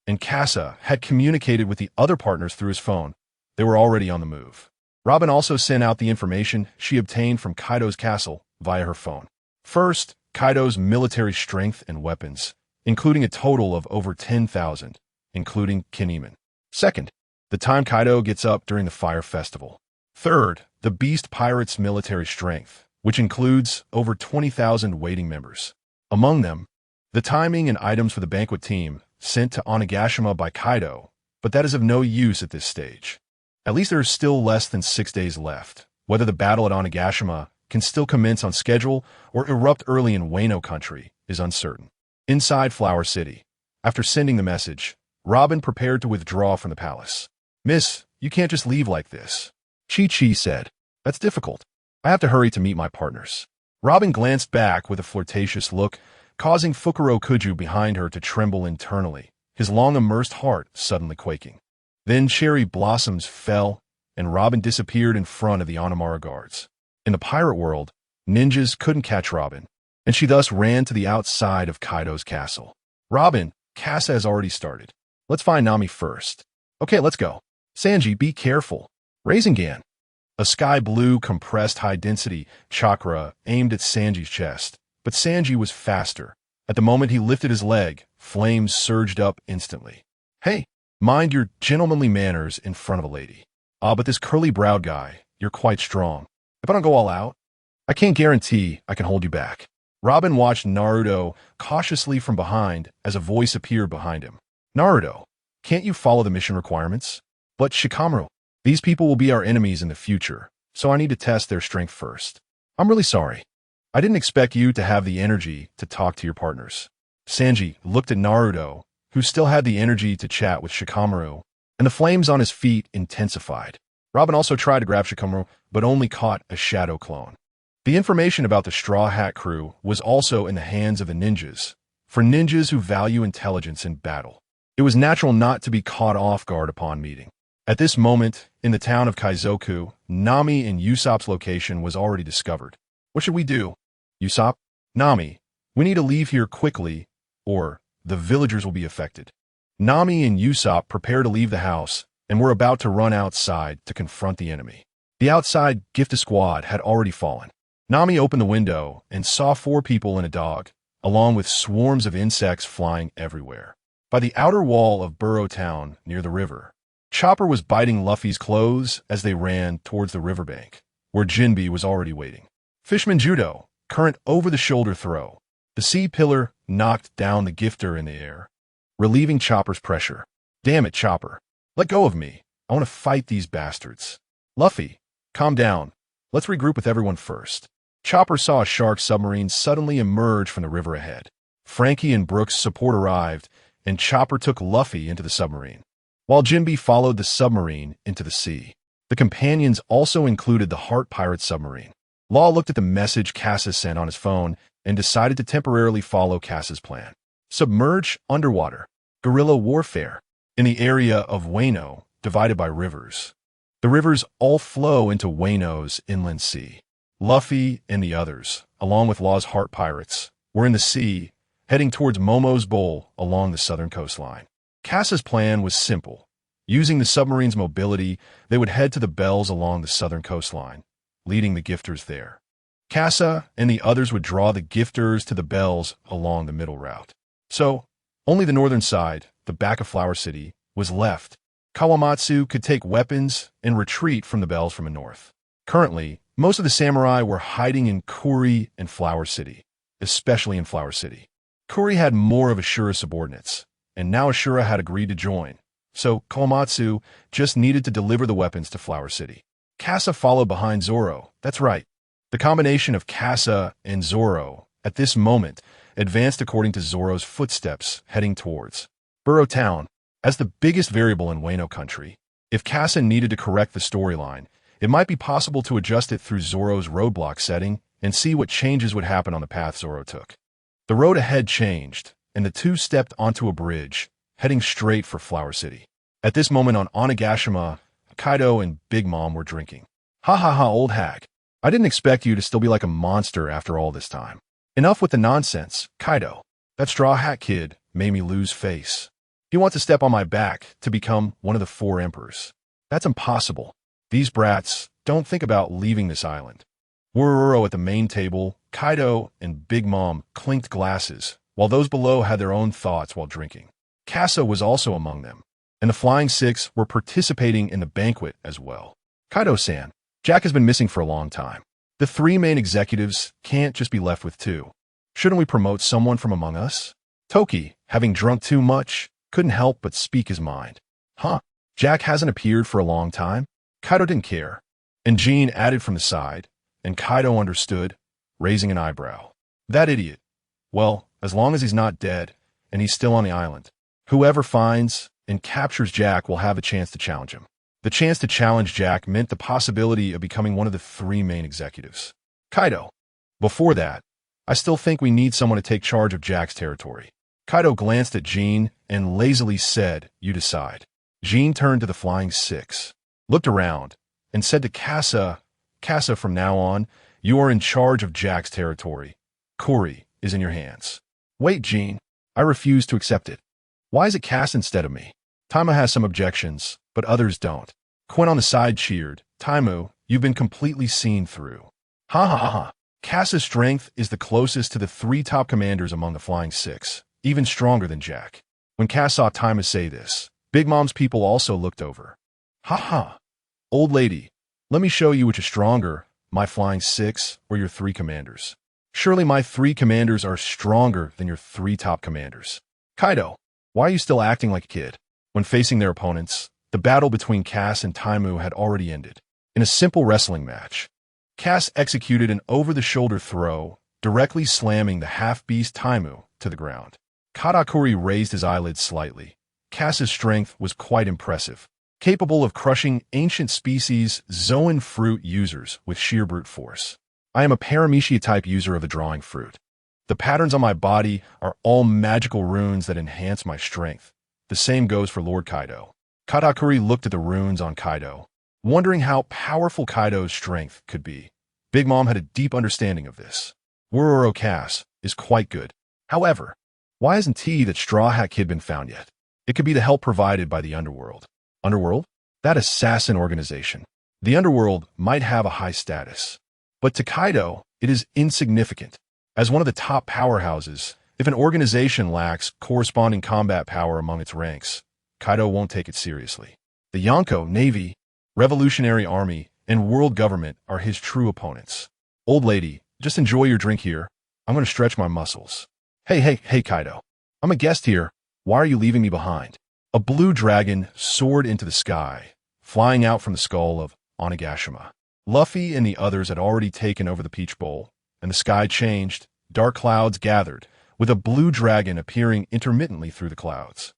Speaker 1: and Casa had communicated with the other partners through his phone. They were already on the move. Robin also sent out the information she obtained from Kaido's castle via her phone. First, Kaido's military strength and weapons, including a total of over 10,000, including Kinemon. Second, the time Kaido gets up during the Fire Festival. Third, the Beast Pirates' military strength, which includes over 20,000 waiting members. Among them, the timing and items for the banquet team sent to Onigashima by Kaido, but that is of no use at this stage. At least there are still less than 6 days left. Whether the battle at Onigashima can still commence on schedule or erupt early in Wano country is uncertain. Inside Flower City, after sending the message, Robin prepared to withdraw from the palace. Miss, you can't just leave like this. Chi-Chi said. That's difficult. I have to hurry to meet my partners. Robin glanced back with a flirtatious look, causing Fukuro Kuju behind her to tremble internally, his long-immersed heart suddenly quaking. Then cherry blossoms fell, and Robin disappeared in front of the Onamara guards. In the pirate world, ninjas couldn't catch Robin, and she thus ran to the outside of Kaido's castle. Robin, Casa has already started. Let's find Nami first. Okay, let's go. Sanji, be careful. Rasengan. A sky blue compressed high-density chakra aimed at Sanji's chest, but Sanji was faster. At the moment he lifted his leg, flames surged up instantly. Hey, mind your gentlemanly manners in front of a lady. But this curly-browed guy, you're quite strong. If I don't go all out, I can't guarantee I can hold you back. Robin watched Naruto cautiously from behind as a voice appeared behind him. Naruto, can't you follow the mission requirements? But Shikamaru, these people will be our enemies in the future, so I need to test their strength first. I'm really sorry. I didn't expect you to have the energy to talk to your partners. Sanji looked at Naruto, who still had the energy to chat with Shikamaru, and the flames on his feet intensified. Robin also tried to grab Shikamaru, but only caught a shadow clone. The information about the Straw Hat crew was also in the hands of the ninjas, for ninjas who value intelligence in battle. It was natural not to be caught off guard upon meeting. At this moment, in the town of Kaizoku, Nami and Usopp's location was already discovered. What should we do? Usopp? Nami, we need to leave here quickly, or the villagers will be affected. Nami and Usopp prepare to leave the house, and were about to run outside to confront the enemy. The outside Gifted squad had already fallen. Nami opened the window and saw 4 people and a dog, along with swarms of insects flying everywhere. By the outer wall of Burrow Town, near the river, Chopper was biting Luffy's clothes as they ran towards the riverbank, where Jinbe was already waiting. Fishman Judo, current over-the-shoulder throw. The sea pillar knocked down the gifter in the air, relieving Chopper's pressure. Damn it, Chopper. Let go of me. I want to fight these bastards. Luffy, calm down. Let's regroup with everyone first. Chopper saw a shark submarine suddenly emerge from the river ahead. Frankie and Brooks' support arrived, and Chopper took Luffy into the submarine, while Jinbe followed the submarine into the sea. The companions also included the Heart Pirate submarine. Law looked at the message Cass's sent on his phone and decided to temporarily follow Cass's plan. Submerge underwater. Guerrilla warfare. In the area of Wano, divided by rivers. The rivers all flow into Wano's inland sea. Luffy and the others, along with Law's Heart Pirates, were in the sea, heading towards Momo's Bowl along the southern coastline. Cass's plan was simple. Using the submarine's mobility, they would head to the bells along the southern coastline, leading the gifters there. Kassa and the others would draw the gifters to the bells along the middle route. So, only the northern side, the back of Flower City, was left. Kawamatsu could take weapons and retreat from the bells from the north. Currently, most of the samurai were hiding in Kuri and Flower City, especially in Flower City. Kuri had more of Ashura's subordinates, and now Ashura had agreed to join, so Kawamatsu just needed to deliver the weapons to Flower City. Kassa followed behind Zoro. That's right. The combination of Kassa and Zoro, at this moment, advanced according to Zoro's footsteps, heading towards Burrow Town. As the biggest variable in Wano country, if Kassa needed to correct the storyline, it might be possible to adjust it through Zoro's roadblock setting and see what changes would happen on the path Zoro took. The road ahead changed, and the two stepped onto a bridge, heading straight for Flower City. At this moment on Onigashima, Kaido and Big Mom were drinking. Ha ha ha, old hag. I didn't expect you to still be like a monster after all this time. Enough with the nonsense, Kaido. That Straw Hat kid made me lose face. He wants to step on my back to become one of the 4 emperors. That's impossible. These brats don't think about leaving this island. Roronoa at the main table, Kaido and Big Mom clinked glasses, while those below had their own thoughts while drinking. Kassa was also among them, and the Flying Six were participating in the banquet as well. Kaido-san, Jack has been missing for a long time. The 3 main executives can't just be left with 2. Shouldn't we promote someone from among us? Toki, having drunk too much, couldn't help but speak his mind. Huh, Jack hasn't appeared for a long time? Kaido didn't care. And Jean added from the side, and Kaido understood, raising an eyebrow. That idiot. Well, as long as he's not dead, and he's still on the island, whoever finds and captures Jack will have a chance to challenge him. The chance to challenge Jack meant the possibility of becoming one of the 3 main executives. Kaido. Before that, I still think we need someone to take charge of Jack's territory. Kaido glanced at Jean and lazily said, you decide. Jean turned to the Flying Six, looked around, and said to Kassa, Kassa, from now on, you are in charge of Jack's territory. Kuri is in your hands. Wait, Jean. I refuse to accept it. Why is it Cass instead of me? Taimu has some objections, but others don't. Quinn on the side cheered. Taimu, you've been completely seen through. Ha ha ha ha. Cass's strength is the closest to the 3 top commanders among the Flying Six, even stronger than Jack. When Cass saw Taimu say this, Big Mom's people also looked over. Ha ha. Old lady, let me show you which is stronger, my Flying Six or your 3 commanders. Surely my 3 commanders are stronger than your 3 top commanders. Kaido, why are you still acting like a kid? When facing their opponents, The battle between Cass and Taimu had already ended. In a simple wrestling match, Cass executed an over-the-shoulder throw, directly slamming the half-beast Taimu to the ground. Katakuri raised his eyelids slightly. Cass's strength was quite impressive, capable of crushing ancient species Zoan fruit users with sheer brute force. I am a Paramecia-type user of the drawing fruit. The patterns on my body are all magical runes that enhance my strength. The same goes for Lord Kaido. Katakuri looked at the runes on Kaido, wondering how powerful Kaido's strength could be. Big Mom had a deep understanding of this. Roronoa Cass is quite good. However, why hasn't that Straw Hat Kid been found yet? It could be the help provided by the Underworld. Underworld? That assassin organization. The Underworld might have a high status, but to Kaido, it is insignificant. As one of the top powerhouses, if an organization lacks corresponding combat power among its ranks, Kaido won't take it seriously. The Yonko, Navy, Revolutionary Army, and World Government are his true opponents. Old lady, just enjoy your drink here. I'm going to stretch my muscles. Hey, Kaido. I'm a guest here. Why are you leaving me behind? A blue dragon soared into the sky, flying out from the skull of Onigashima. Luffy and the others had already taken over the Peach Bowl, and the sky changed. Dark clouds gathered, with a blue dragon appearing intermittently through the clouds.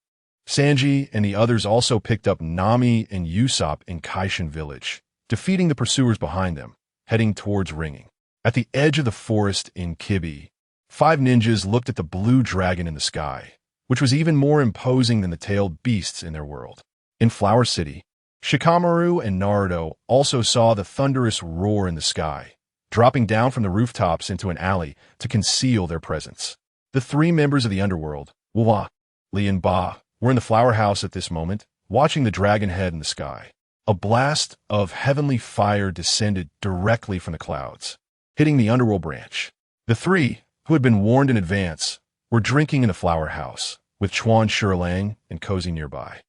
Speaker 1: Sanji and the others also picked up Nami and Usopp in Kaishin village, defeating the pursuers behind them, heading towards Ringing. At the edge of the forest in Kibi, 5 ninjas looked at the blue dragon in the sky, which was even more imposing than the tailed beasts in their world. In Flower City, Shikamaru and Naruto also saw the thunderous roar in the sky, dropping down from the rooftops into an alley to conceal their presence. The 3 members of the underworld, Wawa, Lee and Ba, were in the flower house at this moment, watching the dragon head in the sky. A blast of heavenly fire descended directly from the clouds, hitting the underworld branch. The 3, who had been warned in advance, were drinking in the flower house, with Chuan Shurilang and Cozy nearby.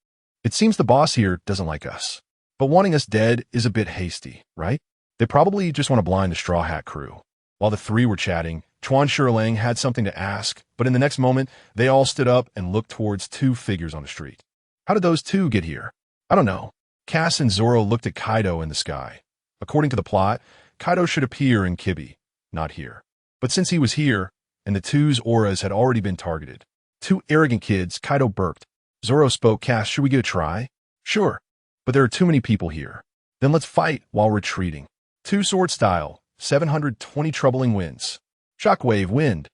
Speaker 1: It seems the boss here doesn't like us, but wanting us dead is a bit hasty, right? They probably just want to blind the Straw Hat crew. While the 3 were chatting, Chuan Shurilang had something to ask, but in the next moment, they all stood up and looked towards 2 figures on the street. How did those 2 get here? I don't know. Cass and Zoro looked at Kaido in the sky. According to the plot, Kaido should appear in Kibi, not here. But since he was here, and the 2's auras had already been targeted, 2 arrogant kids, Kaido burped. Zoro spoke. Cass, should we give it a try? Sure, but there are too many people here. Then let's fight while retreating. 2 sword style, 720 troubling winds. Shockwave wind.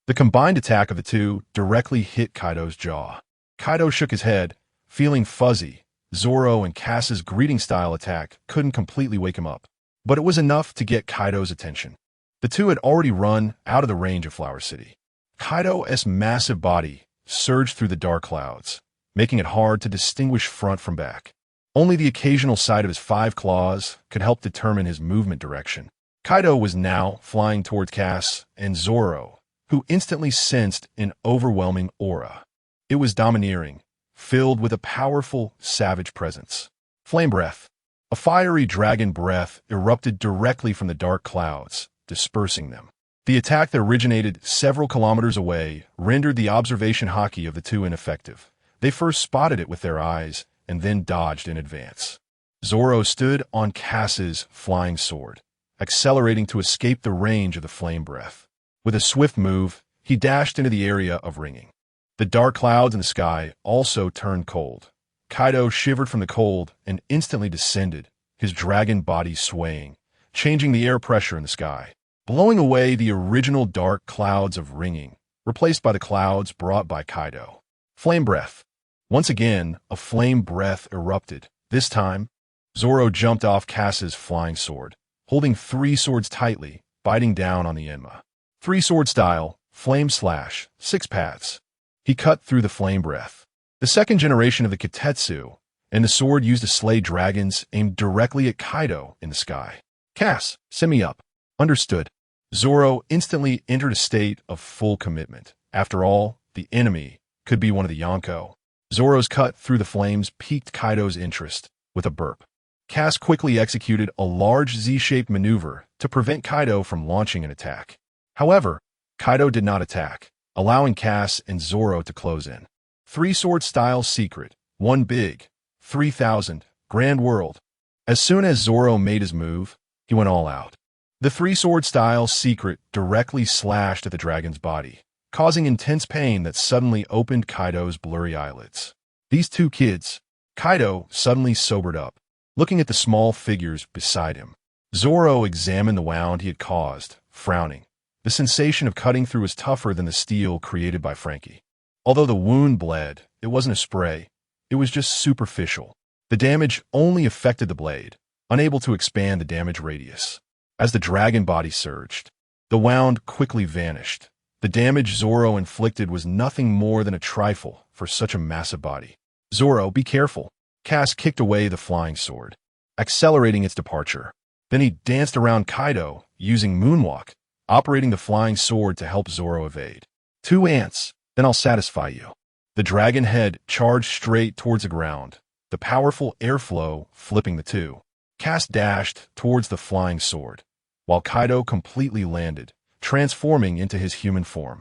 Speaker 1: The combined attack of the 2 directly hit Kaido's jaw. Kaido shook his head, feeling fuzzy. Zoro and Cass's greeting-style attack couldn't completely wake him up, but it was enough to get Kaido's attention. The 2 had already run out of the range of Flower City. Kaido's massive body surged through the dark clouds, making it hard to distinguish front from back. Only the occasional sight of his 5 claws could help determine his movement direction. Kaido was now flying toward Cass and Zoro, who instantly sensed an overwhelming aura. It was domineering, filled with a powerful, savage presence. Flame breath. A fiery dragon breath erupted directly from the dark clouds, dispersing them. The attack that originated several kilometers away rendered the observation haki of the 2 ineffective. They first spotted it with their eyes and then dodged in advance. Zoro stood on Cass's flying sword, accelerating to escape the range of the flame breath. With a swift move, he dashed into the area of Ringing. The dark clouds in the sky also turned cold. Kaido shivered from the cold and instantly descended, his dragon body swaying, changing the air pressure in the sky, blowing away the original dark clouds of Ringing, replaced by the clouds brought by Kaido. Flame breath. Once again, a flame breath erupted. This time, Zoro jumped off Cass's flying sword, holding 3 swords tightly, biting down on the Enma. 3 sword style, flame slash, 6 paths. He cut through the flame breath. The second generation of the Kitetsu, and the sword used to slay dragons aimed directly at Kaido in the sky. Cass, send me up. Understood. Zoro instantly entered a state of full commitment. After all, the enemy could be one of the Yonko. Zoro's cut through the flames piqued Kaido's interest with a burp. Cass quickly executed a large Z-shaped maneuver to prevent Kaido from launching an attack. However, Kaido did not attack, allowing Cass and Zoro to close in. 3 sword style secret, 1 big, 3000, Grand World. As soon as Zoro made his move, he went all out. The three-sword style secret directly slashed at the dragon's body, causing intense pain that suddenly opened Kaido's blurry eyelids. These two kids. Kaido suddenly sobered up, looking at the small figures beside him. Zoro examined the wound he had caused, frowning. The sensation of cutting through was tougher than the steel created by Frankie. Although the wound bled, it wasn't a spray. It was just superficial. The damage only affected the blade, unable to expand the damage radius. As the dragon body surged, the wound quickly vanished. The damage Zoro inflicted was nothing more than a trifle for such a massive body. Zoro, be careful. Cass kicked away the flying sword, accelerating its departure. Then he danced around Kaido, using moonwalk, operating the flying sword to help Zoro evade. 2 ants, then I'll satisfy you. The dragon head charged straight towards the ground, the powerful airflow flipping the two. Cass dashed towards the flying sword, while Kaido completely landed, transforming into his human form.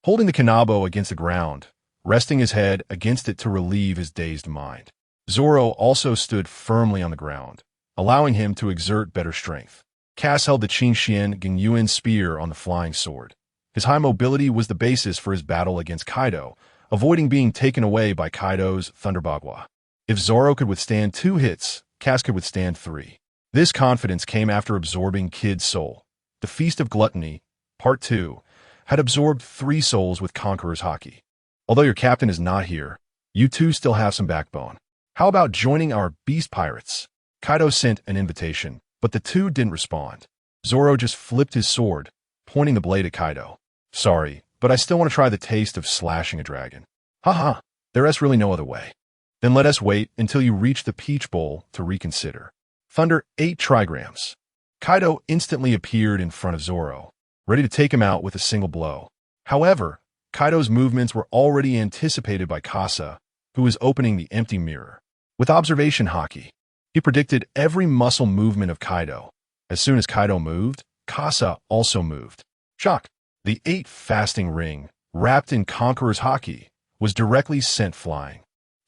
Speaker 1: Holding the kanabo against the ground, resting his head against it to relieve his dazed mind. Zoro also stood firmly on the ground, allowing him to exert better strength. Cass held the Qingxian Gingyuan spear on the flying sword. His high mobility was the basis for his battle against Kaido, avoiding being taken away by Kaido's Thunderbagua. If Zoro could withstand 2 hits, Cass could withstand 3. This confidence came after absorbing Kid's soul. The Feast of Gluttony, Part 2, had absorbed 3 souls with Conqueror's Haki. Although your captain is not here, you two still have some backbone. How about joining our beast pirates? Kaido sent an invitation, but the two didn't respond. Zoro just flipped his sword, pointing the blade at Kaido. Sorry, but I still want to try the taste of slashing a dragon. Haha, there is really no other way. Then let us wait until you reach the Peach Bowl to reconsider. Thunder 8 trigrams. Kaido instantly appeared in front of Zoro, ready to take him out with a single blow. However, Kaido's movements were already anticipated by Kasa, who was opening the empty mirror. With observation haki, he predicted every muscle movement of Kaido. As soon as Kaido moved, Kasa also moved. Shock! The 8 fasting ring, wrapped in Conqueror's Haki, was directly sent flying,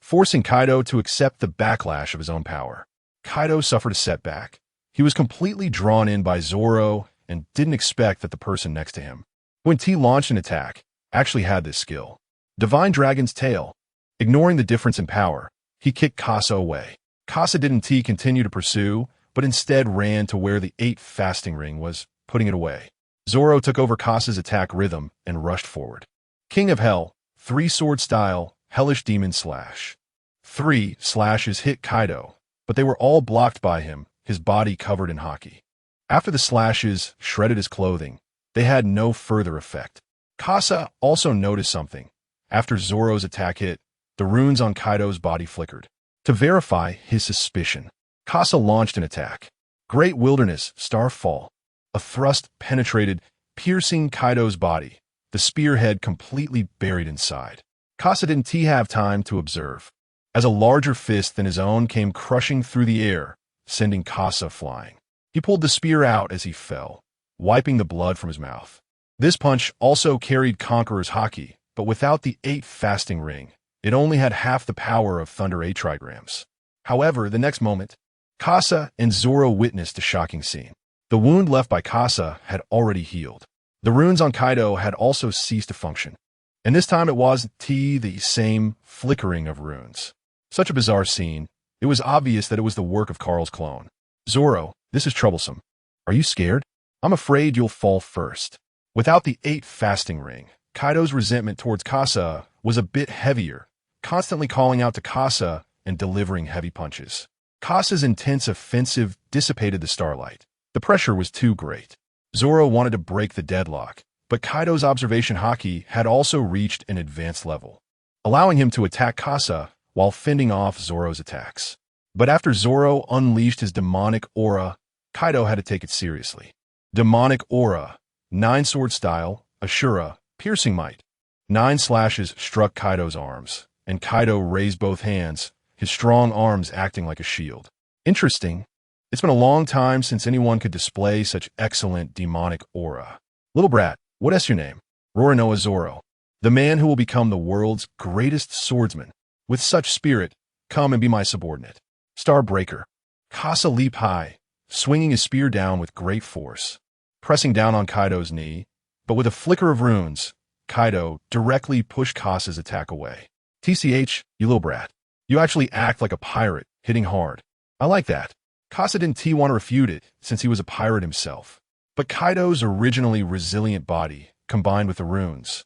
Speaker 1: forcing Kaido to accept the backlash of his own power. Kaido suffered a setback. He was completely drawn in by Zoro and didn't expect that the person next to him, when T launched an attack, actually had this skill. Divine Dragon's Tail. Ignoring the difference in power, he kicked Kasa away. Kasa didn't continue to pursue, but instead ran to where the 8 fasting ring was, putting it away. Zoro took over Kasa's attack rhythm and rushed forward. King of Hell, 3-sword style, Hellish Demon Slash. 3 slashes hit Kaido, but they were all blocked by him, his body covered in haki. After the slashes shredded his clothing, they had no further effect. Kasa also noticed something. After Zoro's attack hit, the runes on Kaido's body flickered. To verify his suspicion, Kasa launched an attack. Great Wilderness, Starfall. A thrust penetrated, piercing Kaido's body, the spearhead completely buried inside. Kasa didn't have time to observe, as a larger fist than his own came crushing through the air, sending Kasa flying. He pulled the spear out as he fell, wiping the blood from his mouth. This punch also carried Conqueror's Haki, but without the 8 fasting ring, it only had half the power of Thunder 8 trigrams. However, the next moment, Kasa and Zoro witnessed a shocking scene. The wound left by Kasa had already healed. The runes on Kaido had also ceased to function. And this time it wasn't the same flickering of runes. Such a bizarre scene, it was obvious that it was the work of Carl's clone. Zoro, this is troublesome. Are you scared? I'm afraid you'll fall first. Without the 8 fasting ring, Kaido's resentment towards Kasa was a bit heavier, constantly calling out to Kasa and delivering heavy punches. Kasa's intense offensive dissipated the starlight. The pressure was too great. Zoro wanted to break the deadlock, but Kaido's observation haki had also reached an advanced level, allowing him to attack Kasa while fending off Zoro's attacks. But after Zoro unleashed his demonic aura, Kaido had to take it seriously. Demonic aura, 9-sword style, Ashura, piercing might. 9 slashes struck Kaido's arms, and Kaido raised both hands, his strong arms acting like a shield. Interesting. It's been a long time since anyone could display such excellent demonic aura. Little brat, what is your name? Roronoa Zoro, the man who will become the world's greatest swordsman. With such spirit, Come and be my subordinate. Starbreaker. Kasa leaped high, swinging his spear down with great force, pressing down on Kaido's knee, but with a flicker of runes, Kaido directly pushed Kasa's attack away. TCH, you little brat. You actually act like a pirate, hitting hard. I like that. Kasa didn't want to refute it, since he was a pirate himself. But Kaido's originally resilient body, combined with the runes,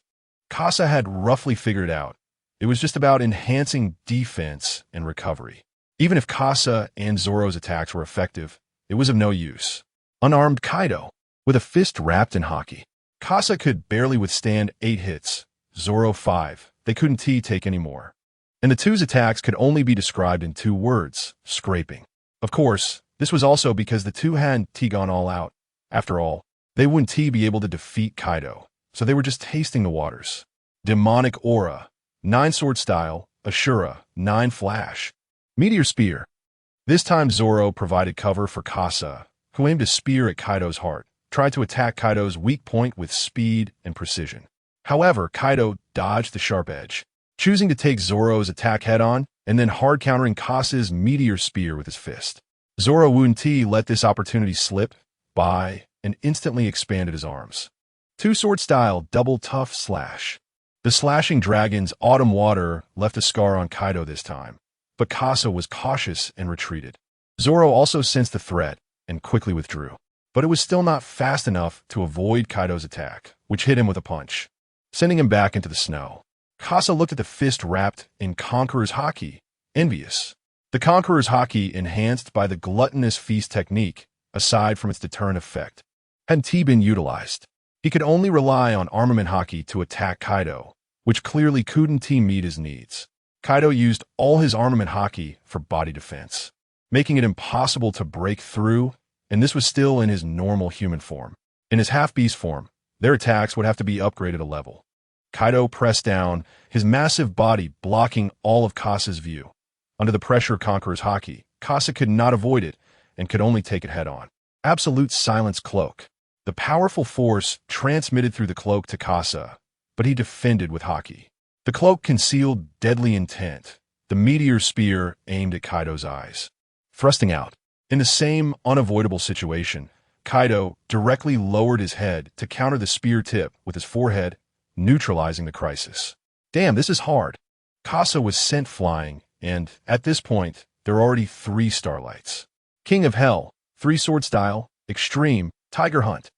Speaker 1: Kasa had roughly figured out. It was just about enhancing defense and recovery. Even if Kasa and Zoro's attacks were effective, it was of no use. Unarmed Kaido, with a fist wrapped in haki. Kasa could barely withstand 8 hits, Zoro 5. They couldn't take any more. And the two's attacks could only be described in 2 words, scraping. Of course, this was also because the two hadn't gone all out. After all, they wouldn't be able to defeat Kaido, so they were just tasting the waters. Demonic Aura, 9 Sword Style, Ashura, 9 Flash. Meteor Spear. This time Zoro provided cover for Kasa, who aimed a spear at Kaido's heart, tried to attack Kaido's weak point with speed and precision. However, Kaido dodged the sharp edge, choosing to take Zoro's attack head-on and then hard countering Kasa's Meteor Spear with his fist. Zoro wouldn't let this opportunity slip by and instantly expanded his arms. 2 Sword Style, Double Tough Slash. The slashing dragon's autumn water left a scar on Kaido this time, but Kasa was cautious and retreated. Zoro also sensed the threat and quickly withdrew, but it was still not fast enough to avoid Kaido's attack, which hit him with a punch, sending him back into the snow. Kasa looked at the fist wrapped in Conqueror's Haki, envious. The Conqueror's Haki, enhanced by the gluttonous feast technique, aside from its deterrent effect, hadn't been utilized. He could only rely on armament Haki to attack Kaido, which clearly couldn't meet his needs. Kaido used all his armament Haki for body defense, making it impossible to break through, and this was still in his normal human form. In his half-beast form, their attacks would have to be upgraded a level. Kaido pressed down, his massive body blocking all of Kasa's view. Under the pressure of Conqueror's Haki, Kasa could not avoid it and could only take it head-on. Absolute Silence Cloak. The powerful force transmitted through the cloak to Kasa, but he defended with Haki. The cloak concealed deadly intent, the Meteor Spear aimed at Kaido's eyes. Thrusting out. In the same unavoidable situation, Kaido directly lowered his head to counter the spear tip with his forehead, neutralizing the crisis. Damn, this is hard. Kasa was sent flying, and, at this point, there were already 3 starlights. King of Hell, 3 Sword Style, Extreme, Tiger Hunt.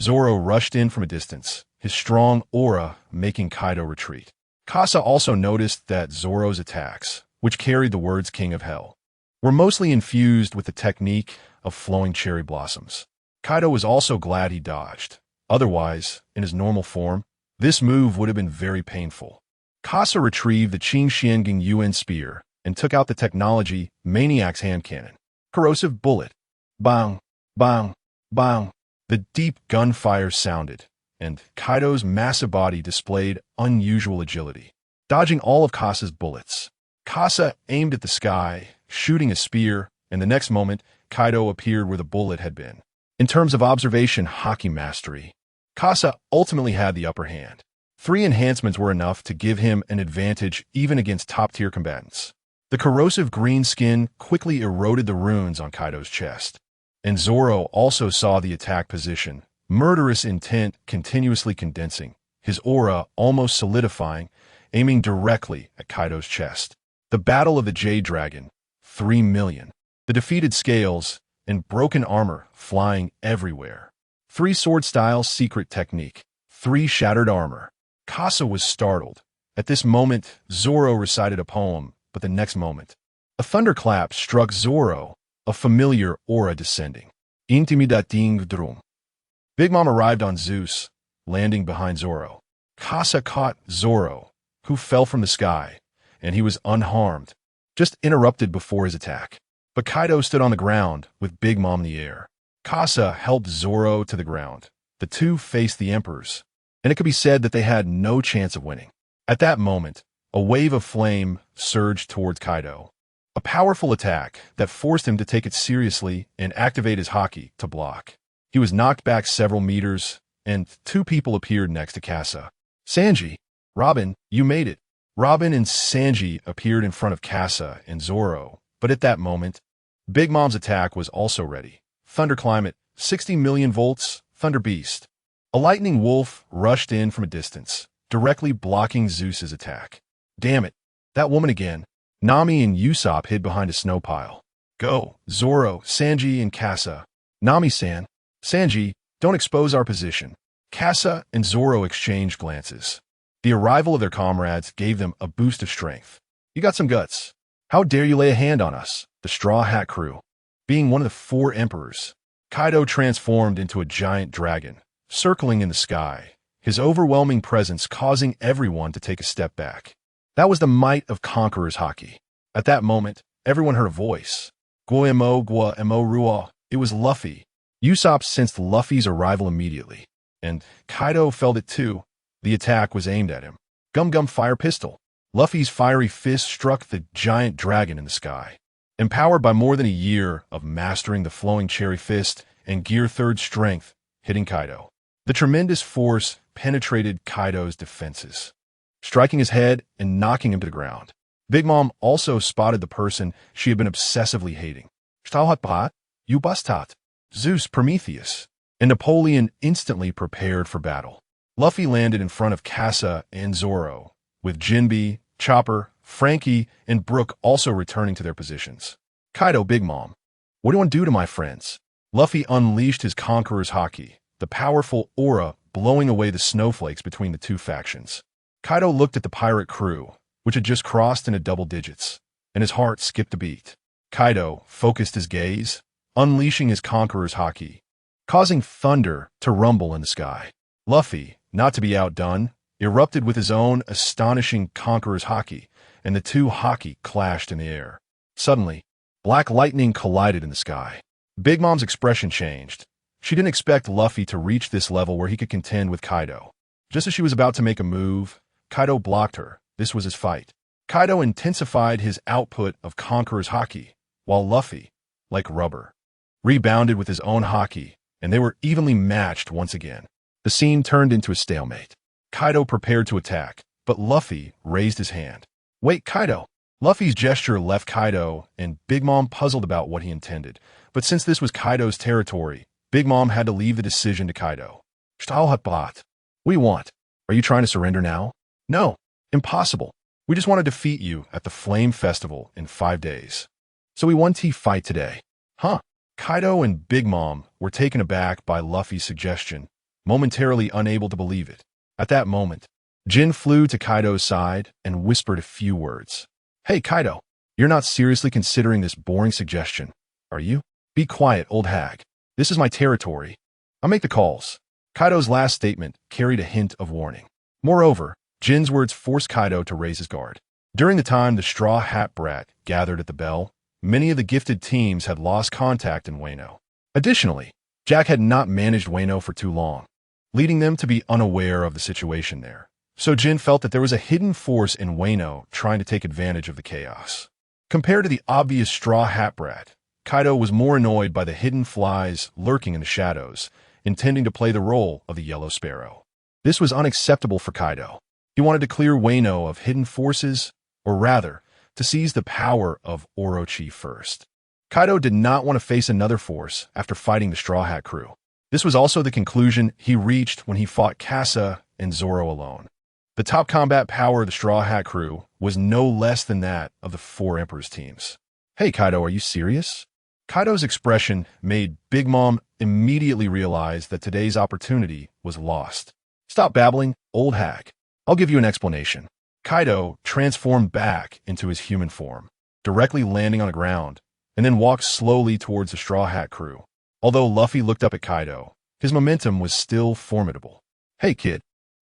Speaker 1: Zoro rushed in from a distance, his strong aura making Kaido retreat. Kasa also noticed that Zoro's attacks, which carried the words King of Hell, were mostly infused with the technique of flowing cherry blossoms. Kaido was also glad he dodged. Otherwise, in his normal form, this move would have been very painful. Kasa retrieved the Qing Xianging Yuan Spear and took out the technology Maniac's Hand Cannon. Corrosive Bullet. Bang, bang, bang. The deep gunfire sounded, and Kaido's massive body displayed unusual agility, dodging all of Kasa's bullets. Kasa aimed at the sky, shooting a spear, and the next moment, Kaido appeared where the bullet had been. In terms of observation Haki mastery, Kasa ultimately had the upper hand. 3 enhancements were enough to give him an advantage even against top-tier combatants. The corrosive green skin quickly eroded the runes on Kaido's chest, and Zoro also saw the attack position, murderous intent continuously condensing, his aura almost solidifying, aiming directly at Kaido's chest. The Battle of the Jade Dragon, 3 million. The defeated scales and broken armor flying everywhere. 3 Sword Style Secret Technique, 3 Shattered Armor. Kasa was startled. At this moment, Zoro recited a poem, but the next moment, a thunderclap struck Zoro, a familiar aura descending. Intimidating Drum. Big Mom arrived on Zeus, landing behind Zoro. Kasa caught Zoro, who fell from the sky, and he was unharmed, just interrupted before his attack. But Kaido stood on the ground with Big Mom in the air. Kasa helped Zoro to the ground. The two faced the Emperors, and it could be said that they had no chance of winning. At that moment, a wave of flame surged towards Kaido, a powerful attack that forced him to take it seriously and activate his Haki to block. He was knocked back several meters, and 2 people appeared next to Kasa. Sanji, Robin, you made it. Robin and Sanji appeared in front of Casa and Zoro, but at that moment, Big Mom's attack was also ready. Thunder Climate, 60 million volts, Thunder Beast. A lightning wolf rushed in from a distance, directly blocking Zeus's attack. Damn it, that woman again. Nami and Usopp hid behind a snow pile. Go, Zoro, Sanji, and Casa. Nami-san, Sanji, don't expose our position. Casa and Zoro exchanged glances. The arrival of their comrades gave them a boost of strength. You got some guts. How dare you lay a hand on us, the Straw Hat crew? Being one of the 4 emperors, Kaido transformed into a giant dragon, circling in the sky, his overwhelming presence causing everyone to take a step back. That was the might of Conqueror's Haki. At that moment, everyone heard a voice. Gua-emo Rua. It was Luffy. Usopp sensed Luffy's arrival immediately, and Kaido felt it too. The attack was aimed at him. Gum Fire Pistol. Luffy's fiery fist struck the giant dragon in the sky. Empowered by more than a year of mastering the flowing cherry fist and Gear 3rd strength, hitting Kaido. The tremendous force penetrated Kaido's defenses, striking his head and knocking him to the ground. Big Mom also spotted the person she had been obsessively hating. Stahlhatpat, Ubastat, Zeus Prometheus, and Napoleon instantly prepared for battle. Luffy landed in front of Casa and Zoro, with Jinbe, Chopper, Frankie, and Brook also returning to their positions. Kaido, Big Mom, what do you want to do to my friends? Luffy unleashed his Conqueror's Haki, the powerful aura blowing away the snowflakes between the 2 factions. Kaido looked at the pirate crew, which had just crossed into double digits, and his heart skipped a beat. Kaido focused his gaze, unleashing his Conqueror's Haki, causing thunder to rumble in the sky. Luffy, not to be outdone, erupted with his own astonishing Conqueror's Haki, and the 2 Haki clashed in the air. Suddenly, black lightning collided in the sky. Big Mom's expression changed. She didn't expect Luffy to reach this level where he could contend with Kaido. Just as she was about to make a move, Kaido blocked her. This was his fight. Kaido intensified his output of Conqueror's Haki, while Luffy, like rubber, rebounded with his own Haki, and they were evenly matched once again. The scene turned into a stalemate. Kaido prepared to attack, but Luffy raised his hand. Wait, Kaido! Luffy's gesture left Kaido, and Big Mom puzzled about what he intended. But since this was Kaido's territory, Big Mom had to leave the decision to Kaido. Stahlhatbat. We want. Are you trying to surrender now? No. Impossible. We just want to defeat you at the Flame Festival in 5 days. So we want to fight today. Huh? Kaido and Big Mom were taken aback by Luffy's suggestion, momentarily unable to believe it. At that moment, Jin flew to Kaido's side and whispered a few words. Hey, Kaido, you're not seriously considering this boring suggestion, are you? Be quiet, old hag. This is my territory. I'll make the calls. Kaido's last statement carried a hint of warning. Moreover, Jin's words forced Kaido to raise his guard. During the time the Straw Hat Brat gathered at the bell, many of the gifted teams had lost contact in Wano. Additionally, Jack had not managed Wano for too long, leading them to be unaware of the situation there. So Jin felt that there was a hidden force in Wano trying to take advantage of the chaos. Compared to the obvious Straw Hat Brat, Kaido was more annoyed by the hidden flies lurking in the shadows, intending to play the role of the Yellow Sparrow. This was unacceptable for Kaido. He wanted to clear Wano of hidden forces, or rather, to seize the power of Orochi first. Kaido did not want to face another force after fighting the Straw Hat crew. This was also the conclusion he reached when he fought Casa and Zoro alone. The top combat power of the Straw Hat crew was no less than that of the 4 Emperor's teams. Hey Kaido, are you serious? Kaido's expression made Big Mom immediately realize that today's opportunity was lost. Stop babbling, old hag. I'll give you an explanation. Kaido transformed back into his human form, directly landing on the ground, and then walked slowly towards the Straw Hat crew. Although Luffy looked up at Kaido, his momentum was still formidable. Hey kid,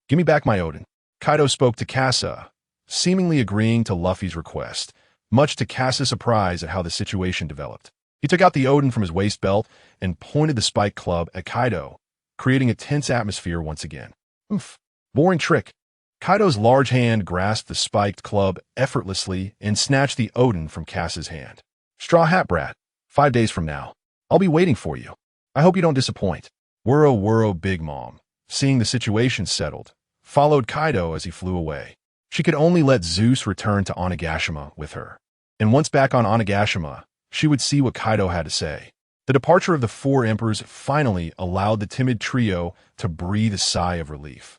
Speaker 1: give me back my Odin. Kaido spoke to Casa, seemingly agreeing to Luffy's request, much to Casa's surprise at how the situation developed. He took out the Odin from his waist belt and pointed the spike club at Kaido, creating a tense atmosphere once again. Oof, boring trick. Kaido's large hand grasped the spiked club effortlessly and snatched the Odin from Casa's hand. Straw Hat Brat, 5 days from now. I'll be waiting for you. I hope you don't disappoint. Wuro Big Mom, seeing the situation settled, followed Kaido as he flew away. She could only let Zeus return to Onigashima with her. And once back on Onigashima, she would see what Kaido had to say. The departure of the four emperors finally allowed the timid trio to breathe a sigh of relief.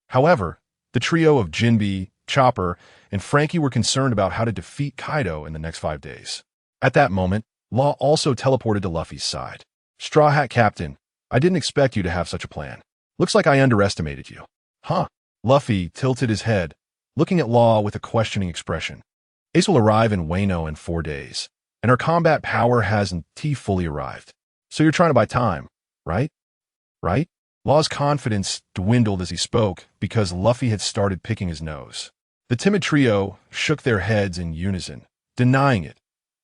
Speaker 1: However, the trio of Jinbe, Chopper, and Frankie were concerned about how to defeat Kaido in the next 5 days. At that moment, Law also teleported to Luffy's side. Straw Hat Captain, I didn't expect you to have such a plan. Looks like I underestimated you. Huh? Luffy tilted his head, looking at Law with a questioning expression. Ace will arrive in Wano in 4 days, and our combat power hasn't fully arrived. So you're trying to buy time, right? Right? Law's confidence dwindled as he spoke because Luffy had started picking his nose. The timid trio shook their heads in unison, denying it.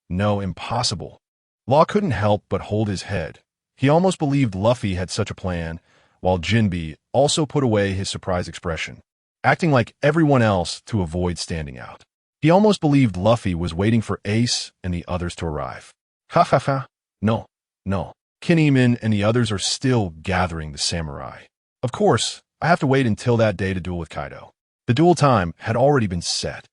Speaker 1: No, impossible. Law couldn't help but hold his head. He almost believed Luffy had such a plan, while Jinbe also put away his surprised expression, acting like everyone else to avoid standing out. He almost believed Luffy was waiting for Ace and the others to arrive. Ha ha ha. No. Kinemon and the others are still gathering the samurai. Of course, I have to wait until that day to duel with Kaido. The duel time had already been set.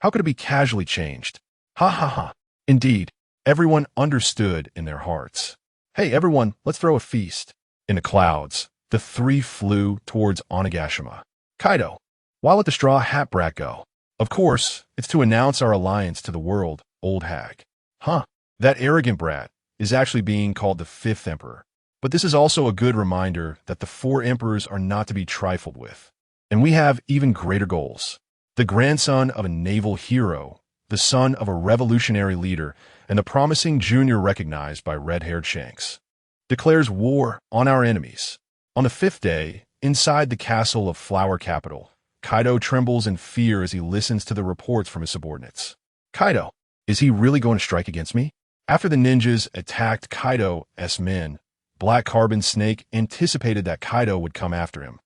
Speaker 1: How could it be casually changed? Ha ha ha. Indeed, everyone understood in their hearts. Hey everyone, let's throw a feast. In the clouds, the three flew towards Onigashima. Kaido, why let the Straw Hat brat go? Of course, it's to announce our alliance to the world, old hag. Huh, that arrogant brat is actually being called the 5th Emperor. But this is also a good reminder that the 4 emperors are not to be trifled with. And we have even greater goals. The grandson of a naval hero, the son of a revolutionary leader, and the promising junior recognized by red-haired Shanks, declares war on our enemies. On the 5th day, inside the castle of Flower Capital, Kaido trembles in fear as he listens to the reports from his subordinates. Kaido, is he really going to strike against me? After the ninjas attacked Kaido's men, Black Carbon Snake anticipated that Kaido would come after him.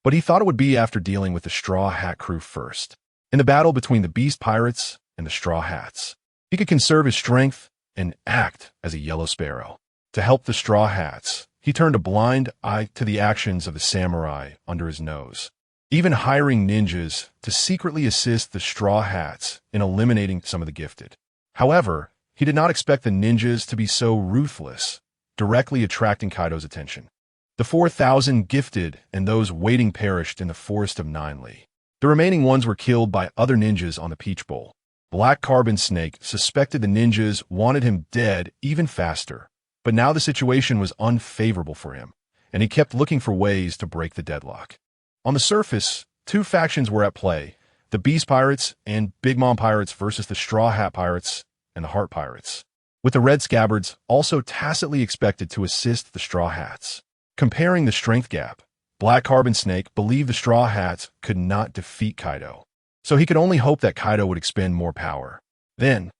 Speaker 1: But he thought it would be after dealing with the Straw Hat crew first. In the battle between the Beast Pirates and the Straw Hats, he could conserve his strength and act as a Yellow Sparrow. To help the Straw Hats, he turned a blind eye to the actions of the samurai under his nose, even hiring ninjas to secretly assist the Straw Hats in eliminating some of the gifted. However, he did not expect the ninjas to be so ruthless, directly attracting Kaido's attention. The 4,000 gifted and those waiting perished in the Forest of Ninely. The remaining ones were killed by other ninjas on the Peach Bowl. Black Carbon Snake suspected the ninjas wanted him dead even faster, but now the situation was unfavorable for him, and he kept looking for ways to break the deadlock. On the surface, 2 factions were at play, the Beast Pirates and Big Mom Pirates versus the Straw Hat Pirates and the Heart Pirates, with the Red Scabbards also tacitly expected to assist the Straw Hats. Comparing the strength gap, Black Carbon Snake believed the Straw Hats could not defeat Kaido, so he could only hope that Kaido would expend more power. Then,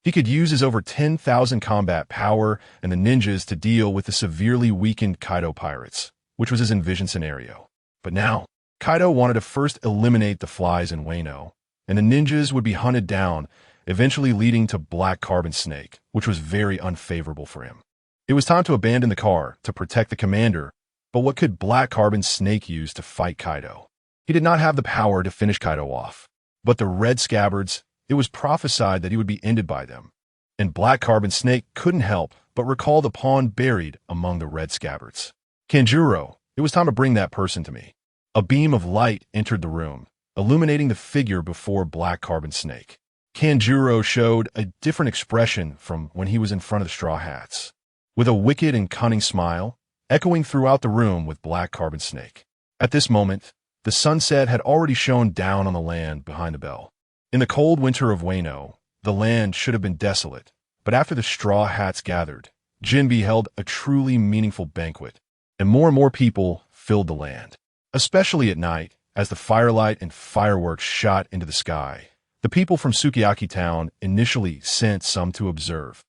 Speaker 1: he could use his over 10,000 combat power and the ninjas to deal with the severely weakened Kaido pirates, which was his envisioned scenario. But now, Kaido wanted to first eliminate the flies in Wano, and the ninjas would be hunted down, eventually leading to Black Carbon Snake, which was very unfavorable for him. It was time to abandon the car to protect the commander, but what could Black Carbon Snake use to fight Kaido? He did not have the power to finish Kaido off, but the Red Scabbards, it was prophesied that he would be ended by them, and Black Carbon Snake couldn't help but recall the pawn buried among the Red Scabbards. Kanjuro, it was time to bring that person to me. A beam of light entered the room, illuminating the figure before Black Carbon Snake. Kanjuro showed a different expression from when he was in front of the Straw Hats, with a wicked and cunning smile, echoing throughout the room with Black Carbon Snake. At this moment, the sunset had already shone down on the land behind the bell. In the cold winter of Wano, the land should have been desolate, but after the Straw Hats gathered, Jinbe held a truly meaningful banquet, and more people filled the land. Especially at night, as the firelight and fireworks shot into the sky, the people from Sukiyaki Town initially sent some to observe.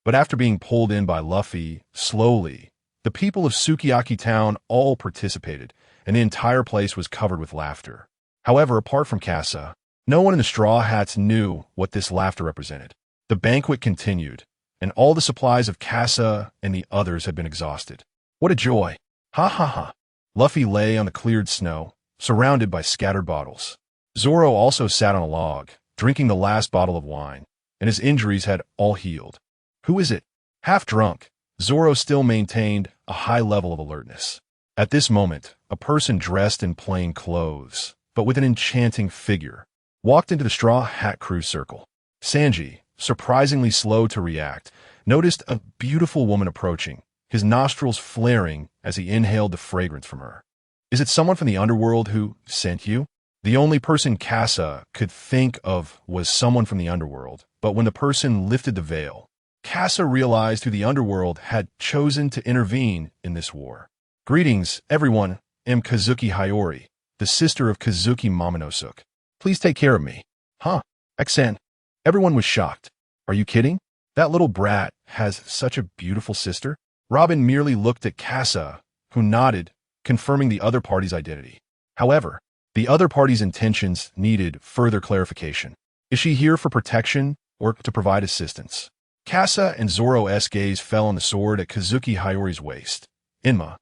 Speaker 1: But after being pulled in by Luffy, slowly, the people of Sukiyaki Town all participated, and the entire place was covered with laughter. However, apart from Casa, no one in the Straw Hats knew what this laughter represented. The banquet continued, and all the supplies of Casa and the others had been exhausted. What a joy! Ha ha ha! Luffy lay on the cleared snow, surrounded by scattered bottles. Zoro also sat on a log, drinking the last bottle of wine, and his injuries had all healed. Who is it? Half drunk, Zoro still maintained a high level of alertness. At this moment, a person dressed in plain clothes, but with an enchanting figure, walked into the Straw Hat Crew's circle. Sanji, surprisingly slow to react, noticed a beautiful woman approaching, his nostrils flaring as he inhaled the fragrance from her. Is it someone from the underworld who sent you? The only person Casa could think of was someone from the underworld, but when the person lifted the veil, Casa realized who the underworld had chosen to intervene in this war. Greetings, everyone. I'm Kazuki Hiyori, the sister of Kazuki Momonosuke. Please take care of me. Huh? Xen. Everyone was shocked. Are you kidding? That little brat has such a beautiful sister? Robin merely looked at Casa, who nodded, confirming the other party's identity. However, the other party's intentions needed further clarification. Is she here for protection or to provide assistance? Casa and Zoro's gaze fell on the sword at Kazuki Hiyori's waist. Inma.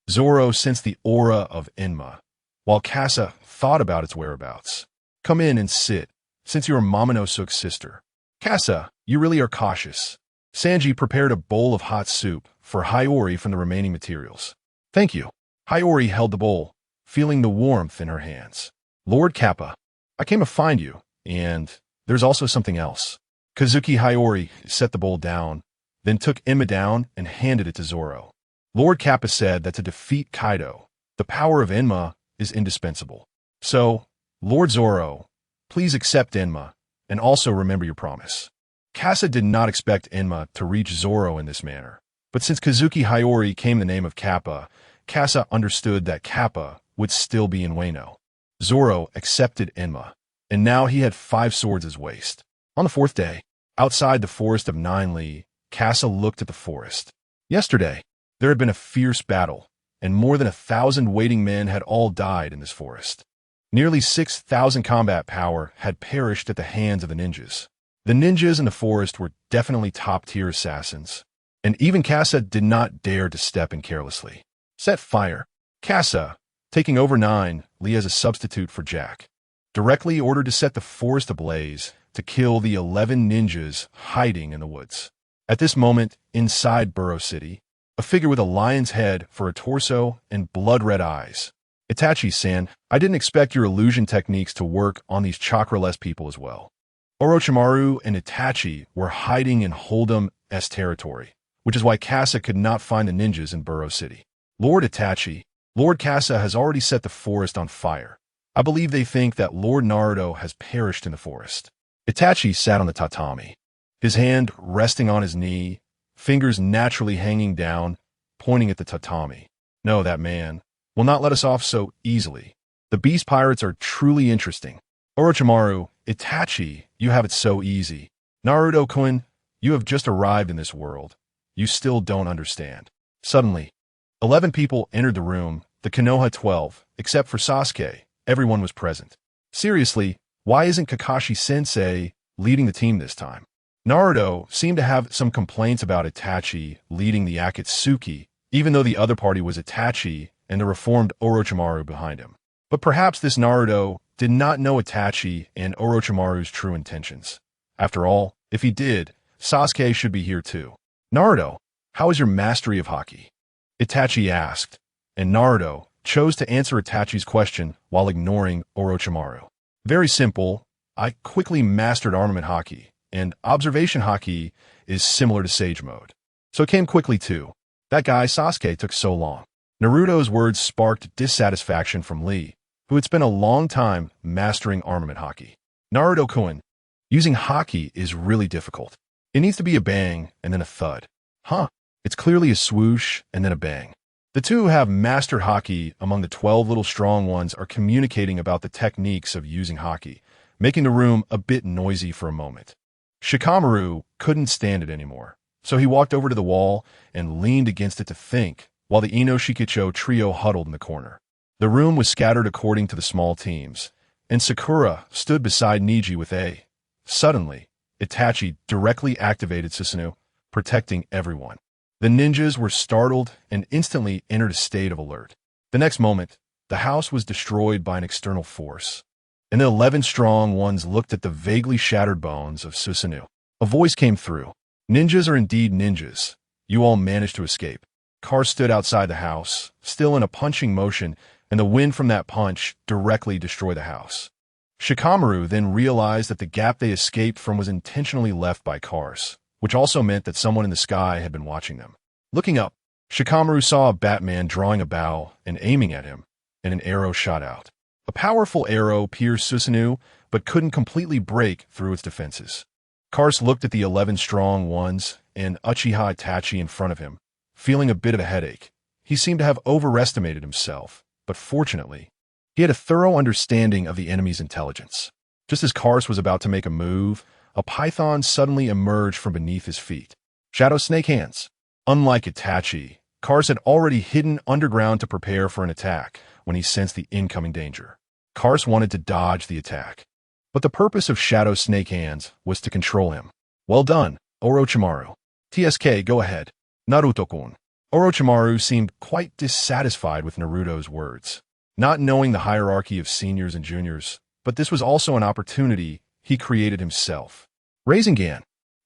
Speaker 1: Zoro sensed the aura of Inma, while Casa thought about its whereabouts. Come in and sit, since you are Momonosuke's sister. Casa, you really are cautious. Sanji prepared a bowl of hot soup for Hiyori from the remaining materials. Thank you. Hiyori held the bowl, feeling the warmth in her hands. Lord Kappa, I came to find you, and there's also something else. Kazuki Hiyori set the bowl down, then took Inma down and handed it to Zoro. Lord Kappa said that to defeat Kaido, the power of Inma is indispensable. So, Lord Zoro, please accept Inma, and also remember your promise. Casa did not expect Inma to reach Zoro in this manner, but since Kazuki Hiyori came the name of Kappa, Casa understood that Kappa would still be in Wano. Zoro accepted Inma, and now he had 5 swords at his waist. On the 4th day, outside the forest of 9 Li, Casa looked at the forest. Yesterday, there had been a fierce battle, and more than 1,000 waiting men had all died in this forest. Nearly 6,000 combat power had perished at the hands of the ninjas. The ninjas in the forest were definitely top-tier assassins, and even Casa did not dare to step in carelessly. Set fire. Casa, taking over 9 Li as a substitute for Jack, directly ordered to set the forest ablaze to kill the 11 ninjas hiding in the woods. At this moment, inside Burrow City, a figure with a lion's head for a torso and blood-red eyes. Itachi-san, I didn't expect your illusion techniques to work on these chakra-less people as well. Orochimaru and Itachi were hiding in Hold'em's territory, which is why Casa could not find the ninjas in Burrow City. Lord Itachi, Lord Casa has already set the forest on fire. I believe they think that Lord Naruto has perished in the forest. Itachi sat on the tatami, his hand resting on his knee, fingers naturally hanging down, pointing at the tatami. No, that man will not let us off so easily. The beast pirates are truly interesting. Orochimaru, Itachi, you have it so easy. Naruto-kun, you have just arrived in this world. You still don't understand. Suddenly, 11 people entered the room, the Konoha 12, except for Sasuke. Everyone was present. Seriously, why isn't Kakashi-sensei leading the team this time? Naruto seemed to have some complaints about Itachi leading the Akatsuki, even though the other party was Itachi and the reformed Orochimaru behind him. But perhaps this Naruto did not know Itachi and Orochimaru's true intentions. After all, if he did, Sasuke should be here too. Naruto, how is your mastery of haki? Itachi asked, and Naruto chose to answer Itachi's question while ignoring Orochimaru. Very simple, I quickly mastered armament haki, and observation haki is similar to Sage Mode. So it came quickly too. That guy Sasuke took so long. Naruto's words sparked dissatisfaction from Lee, who had spent a long time mastering armament haki. Naruto-kun, using haki is really difficult. It needs to be a bang and then a thud. Huh, it's clearly a swoosh and then a bang. The two who have mastered haki among the 12 little strong ones are communicating about the techniques of using haki, making the room a bit noisy for a moment. Shikamaru couldn't stand it anymore, so he walked over to the wall and leaned against it to think, while the Ino Shikicho trio huddled in the corner. The room was scattered according to the small teams, and Sakura stood beside Niji with A. Suddenly, Itachi directly activated Susanoo, protecting everyone. The ninjas were startled and instantly entered a state of alert. The next moment, the house was destroyed by an external force. and the 11 strong ones looked at the vaguely shattered bones of Susanoo. A voice came through. Ninjas are indeed ninjas. You all managed to escape. Kars stood outside the house, still in a punching motion, and the wind from that punch directly destroyed the house. Shikamaru then realized that the gap they escaped from was intentionally left by Kars, which also meant that someone in the sky had been watching them. Looking up, Shikamaru saw a Batman drawing a bow and aiming at him, and an arrow shot out. A powerful arrow pierced Susanoo, but couldn't completely break through its defenses. Kars looked at the 11 strong ones and Uchiha Itachi in front of him, feeling a bit of a headache. He seemed to have overestimated himself, but fortunately, he had a thorough understanding of the enemy's intelligence. Just as Kars was about to make a move, a python suddenly emerged from beneath his feet. Shadow Snake Hands. Unlike Itachi, Kars had already hidden underground to prepare for an attack when he sensed the incoming danger. Kars wanted to dodge the attack, but the purpose of Shadow Snake Hands was to control him. Well done, Orochimaru. TSK, go ahead. Naruto-kun. Orochimaru seemed quite dissatisfied with Naruto's words, not knowing the hierarchy of seniors and juniors, but this was also an opportunity he created himself. Rasengan.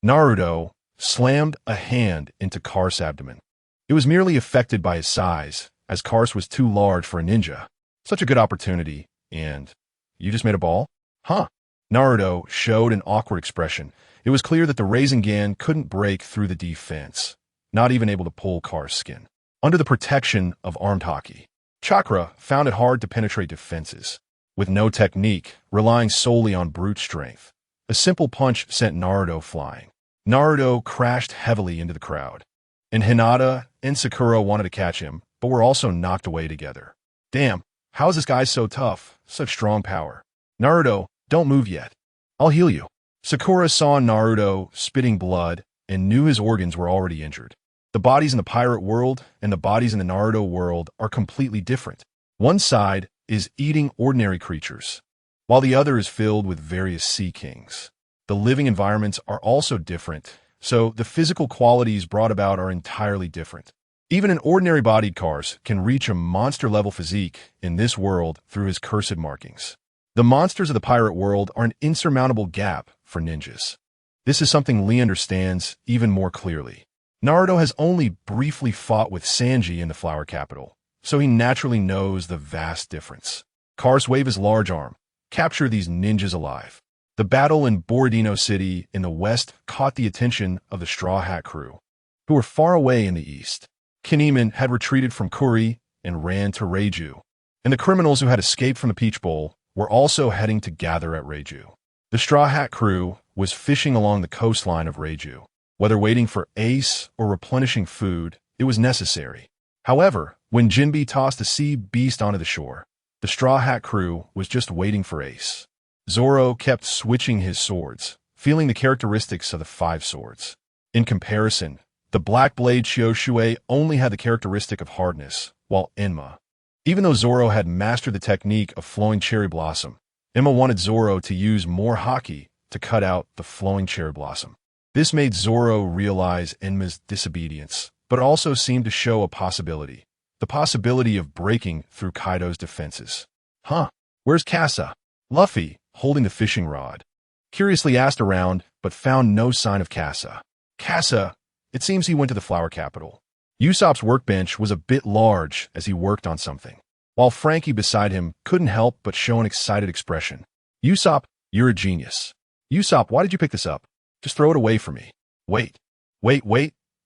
Speaker 1: Naruto slammed a hand into Kars' abdomen. It was merely affected by his size, as Kars was too large for a ninja. Such a good opportunity, and you just made a ball? Huh. Naruto showed an awkward expression. It was clear that the Rasengan couldn't break through the defense, not even able to pull Kars' skin. Under the protection of armed hockey, Chakra found it hard to penetrate defenses. With no technique, relying solely on brute strength, a simple punch sent Naruto flying. Naruto crashed heavily into the crowd, and Hinata and Sakura wanted to catch him, but were also knocked away together. Damn, how is this guy so tough? Such strong power. Naruto, don't move yet. I'll heal you. Sakura saw Naruto spitting blood and knew his organs were already injured. The bodies in the pirate world and the bodies in the Naruto world are completely different. One side is eating ordinary creatures, while the other is filled with various sea kings. The living environments are also different, so the physical qualities brought about are entirely different. Even an ordinary bodied Kars can reach a monster-level physique in this world through his cursed markings. The monsters of the pirate world are an insurmountable gap for ninjas. This is something Lee understands even more clearly. Naruto has only briefly fought with Sanji in the Flower Capital, so he naturally knows the vast difference. Kars wave his large arm. Capture these ninjas alive. The battle in Borodino City in the west caught the attention of the Straw Hat crew, who were far away in the east. Kinemon had retreated from Kuri and ran to Reiju, and the criminals who had escaped from the Peach Bowl were also heading to gather at Reiju. The Straw Hat crew was fishing along the coastline of Reiju. Whether waiting for Ace or replenishing food, it was necessary. However, when Jinbe tossed a sea beast onto the shore, the Straw Hat crew was just waiting for Ace. Zoro kept switching his swords, feeling the characteristics of the 5 swords. In comparison, the Black Blade Shioshue only had the characteristic of hardness, while Enma. Even though Zoro had mastered the technique of Flowing Cherry Blossom, Enma wanted Zoro to use more haki to cut out the Flowing Cherry Blossom. This made Zoro realize Enma's disobedience, but also seemed to show a possibility. The possibility of breaking through Kaido's defenses. Huh, where's Kasa? Luffy, holding the fishing rod, curiously asked around, but found no sign of Kasa. Kasa, it seems he went to the Flower Capital. Usopp's workbench was a bit large as he worked on something, while Frankie beside him couldn't help but show an excited expression. Usopp, you're a genius. Usopp, why did you pick this up? Just throw it away for me. Wait.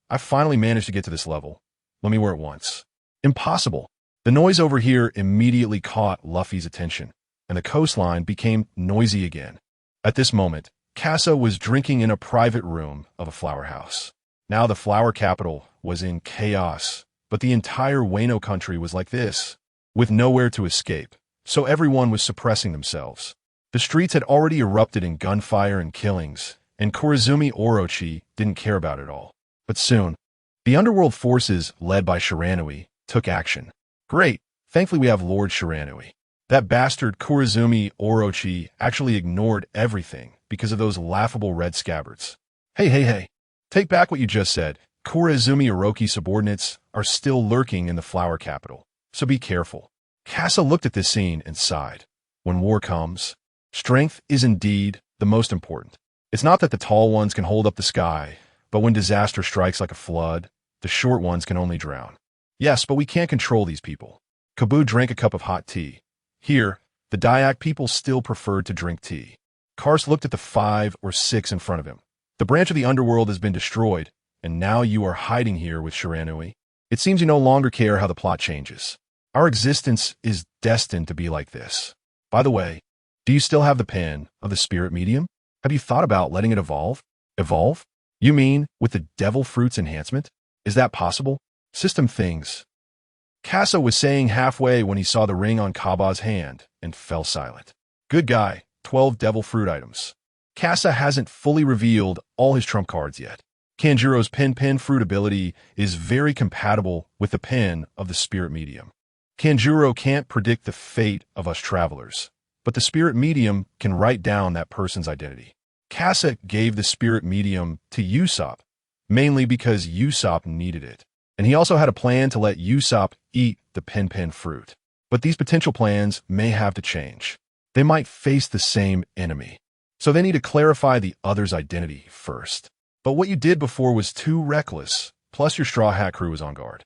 Speaker 1: I finally managed to get to this level. Let me wear it once. Impossible. The noise over here immediately caught Luffy's attention, and the coastline became noisy again. At this moment, Kasa was drinking in a private room of a flower house. Now the Flower Capital was in chaos, but the entire Wano country was like this, with nowhere to escape, so everyone was suppressing themselves. The streets had already erupted in gunfire and killings, and Korizumi Orochi didn't care about it all. But soon, the underworld forces led by Shiranui took action. Great, thankfully we have Lord Shiranui. That bastard Korizumi Orochi actually ignored everything because of those laughable red scabbards. Hey. Take back what you just said. Korizumi Orochi subordinates are still lurking in the Flower Capital, so be careful. Kasa looked at this scene and sighed. When war comes, Strength is indeed the most important. It's not that the tall ones can hold up the sky, but when disaster strikes like a flood, the short ones can only drown. Yes, but we can't control these people. Kabu drank a cup of hot tea. Here, the Dayak people still preferred to drink tea. Kars looked at the 5 or 6 in front of him. The branch of the underworld has been destroyed, and now you are hiding here with Shiranui. It seems you no longer care how the plot changes. Our existence is destined to be like this. By the way, do you still have the pen of the spirit medium? Have you thought about letting it evolve? Evolve? You mean with the devil fruits enhancement? Is that possible? System things. Casa was saying halfway when he saw the ring on Kaba's hand and fell silent. Good guy, 12 devil fruit items. Casa hasn't fully revealed all his trump cards yet. Kanjuro's pen fruit ability is very compatible with the pen of the spirit medium. Kanjuro can't predict the fate of us travelers, but the spirit medium can write down that person's identity. Casa gave the spirit medium to Usopp, mainly because Usopp needed it. And he also had a plan to let Usopp eat the pen fruit. But these potential plans may have to change. They might face the same enemy. So they need to clarify the other's identity first. But what you did before was too reckless, plus your Straw Hat crew was on guard.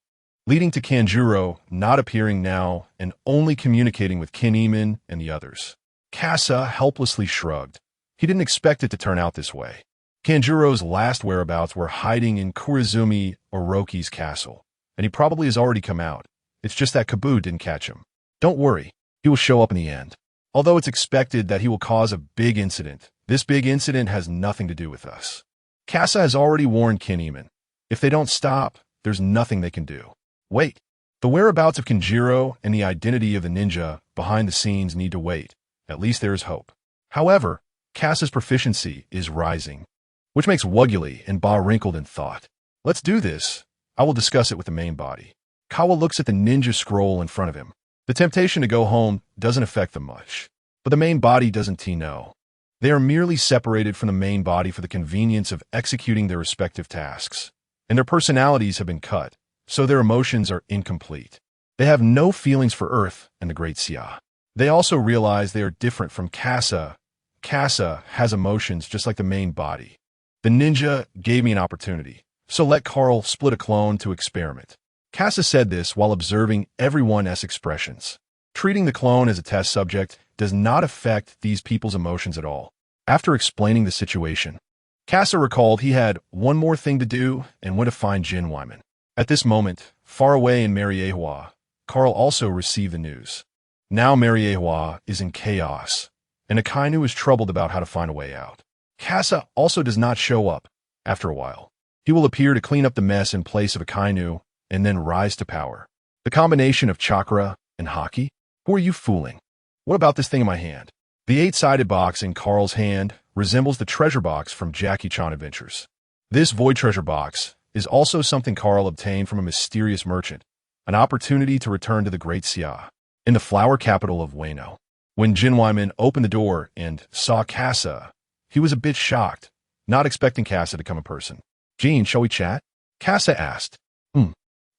Speaker 1: Leading to Kanjuro not appearing now and only communicating with Kinemon and the others. Casa helplessly shrugged. He didn't expect it to turn out this way. Kanjuro's last whereabouts were hiding in Kurizumi Orochi's castle, and he probably has already come out. It's just that Kabu didn't catch him. Don't worry, he will show up in the end. Although it's expected that he will cause a big incident, this big incident has nothing to do with us. Casa has already warned Kinemon. If they don't stop, there's nothing they can do. Wait. The whereabouts of Kanjuro and the identity of the ninja behind the scenes need to wait. At least there is hope. However, Casa's proficiency is rising, which makes Wuguli and Ba wrinkled in thought. Let's do this. I will discuss it with the main body. Kawa looks at the ninja scroll in front of him. The temptation to go home doesn't affect them much, but the main body doesn't know. They are merely separated from the main body for the convenience of executing their respective tasks, and their personalities have been cut, so their emotions are incomplete. They have no feelings for Earth and the Great Xia. They also realize they are different from Casa. Casa has emotions just like the main body. The ninja gave me an opportunity, so let Carl split a clone to experiment. Casa said this while observing everyone's expressions. Treating the clone as a test subject does not affect these people's emotions at all. After explaining the situation, Casa recalled he had one more thing to do and went to find Jin Wyman. At this moment, far away in Mariehua, Carl also received the news. Now Mariehua is in chaos, and Akainu is troubled about how to find a way out. Casa also does not show up. After a while, he will appear to clean up the mess in place of Akainu and then rise to power. The combination of chakra and haki? Who are you fooling? What about this thing in my hand? The 8-sided box in Carl's hand resembles the treasure box from Jackie Chan Adventures. This void treasure box is also something Carl obtained from a mysterious merchant, an opportunity to return to the Great Xia, in the flower capital of Wano. When Jin Wyman opened the door and saw Casa, he was a bit shocked, not expecting Casa to come in person. Jean, shall we chat? Casa asked.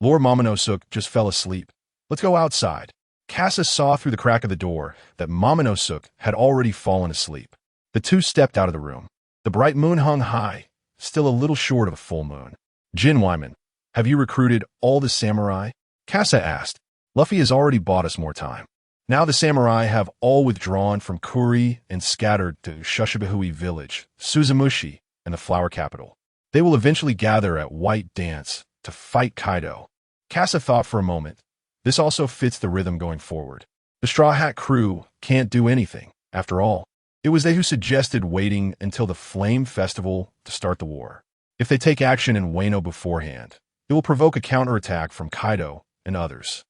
Speaker 1: Lord Momonosuke just fell asleep. Let's go outside. Casa saw through the crack of the door that Momonosuke had already fallen asleep. The two stepped out of the room. The bright moon hung high, still a little short of a full moon. Jin Wyman, have you recruited all the samurai? Casa asked. Luffy has already bought us more time. Now the samurai have all withdrawn from Kuri and scattered to Shushibahui village, Suzumushi, and the flower capital. They will eventually gather at White Dance to fight Kaido. Casa thought for a moment. This also fits the rhythm going forward. The Straw Hat crew can't do anything. After all, it was they who suggested waiting until the Flame Festival to start the war. If they take action in Wano beforehand, it will provoke a counterattack from Kaido and others.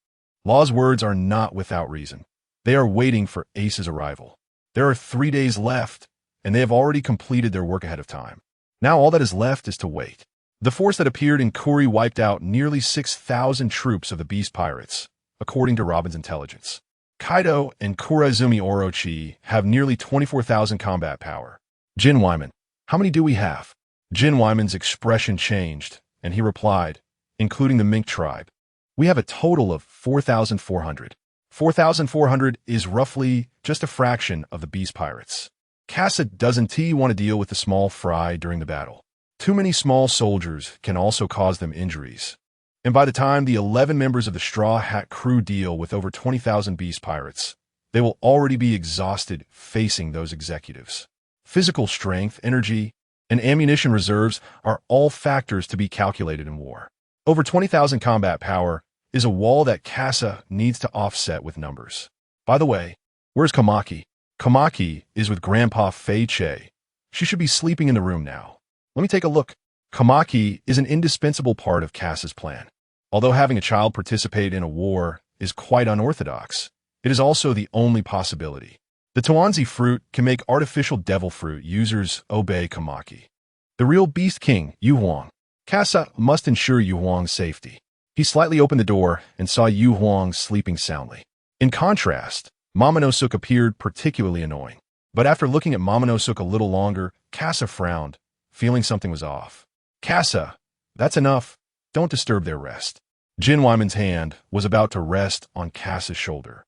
Speaker 1: Law's words are not without reason. They are waiting for Ace's arrival. There are 3 days left, and they have already completed their work ahead of time. Now all that is left is to wait. The force that appeared in Kuri wiped out nearly 6,000 troops of the Beast Pirates, according to Robin's intelligence. Kaido and Kurizumi Orochi have nearly 24,000 combat power. Jin Wyman, how many do we have? Jin Wyman's expression changed, and he replied, including the Mink tribe. We have a total of 4,400. 4,400 is roughly just a fraction of the beast pirates. Casa doesn't want to deal with the small fry during the battle. Too many small soldiers can also cause them injuries. And by the time the 11 members of the Straw Hat crew deal with over 20,000 beast pirates, they will already be exhausted facing those executives. Physical strength, energy, and ammunition reserves are all factors to be calculated in war. Over 20,000 combat power is a wall that Casa needs to offset with numbers. By the way, where's Kamaki? Kamaki is with Grandpa Fei Che. She should be sleeping in the room now. Let me take a look. Kamaki is an indispensable part of Casa's plan. Although having a child participate in a war is quite unorthodox, it is also the only possibility. The Tuanzi fruit can make artificial devil fruit users obey Kamaki. The real Beast King, Yu Huang. Casa must ensure Yu Huang's safety. He slightly opened the door and saw Yu Huang sleeping soundly. In contrast, Momonosuke appeared particularly annoying. But after looking at Momonosuke a little longer, Casa frowned, feeling something was off. Casa, that's enough. Don't disturb their rest. Jin Wyman's hand was about to rest on Casa's shoulder.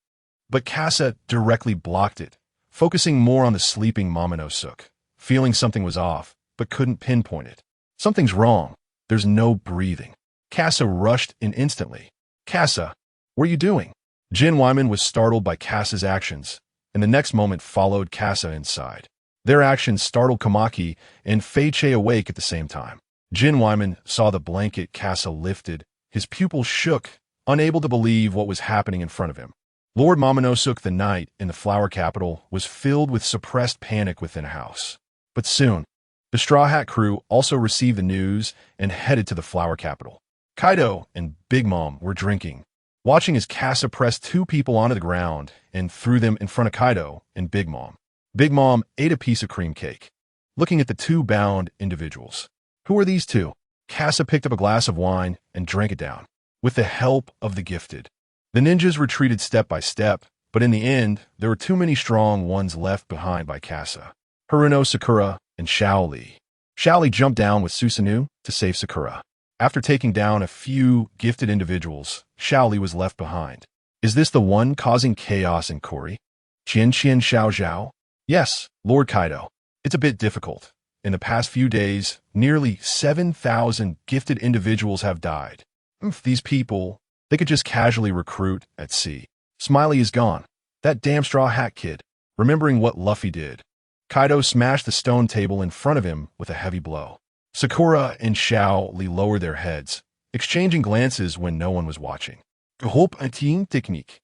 Speaker 1: But Casa directly blocked it, focusing more on the sleeping Momonosuke, feeling something was off, but couldn't pinpoint it. Something's wrong. There's no breathing. Casa rushed in instantly. Casa, what are you doing? Jin Wyman was startled by Casa's actions, and the next moment followed Casa inside. Their actions startled Kamaki and Fei Che awake at the same time. Jin Wyman saw the blanket Casa lifted. His pupils shook, unable to believe what was happening in front of him. Lord Momonosuke the Knight in the Flower Capital was filled with suppressed panic within a house. But soon, the Straw Hat crew also received the news and headed to the Flower Capital. Kaido and Big Mom were drinking, watching as Casa pressed two people onto the ground and threw them in front of Kaido and Big Mom. Big Mom ate a piece of cream cake, looking at the two bound individuals. Who are these two? Casa picked up a glass of wine and drank it down. With the help of the gifted, the ninjas retreated step by step, but in the end, there were too many strong ones left behind by Casa. Haruno Sakura and Xiao Li. Xiao Li jumped down with Susanoo to save Sakura. After taking down a few gifted individuals, Xiao Li was left behind. Is this the one causing chaos in Kori? Qian Xiao Zhao? Yes, Lord Kaido. It's a bit difficult. In the past few days, nearly 7,000 gifted individuals have died. If these people, they could just casually recruit at sea. Smiley is gone. That damn Straw Hat kid. Remembering what Luffy did, Kaido smashed the stone table in front of him with a heavy blow. Sakura and Xiao Li lowered their heads, exchanging glances when no one was watching. Groupe Intime Technique,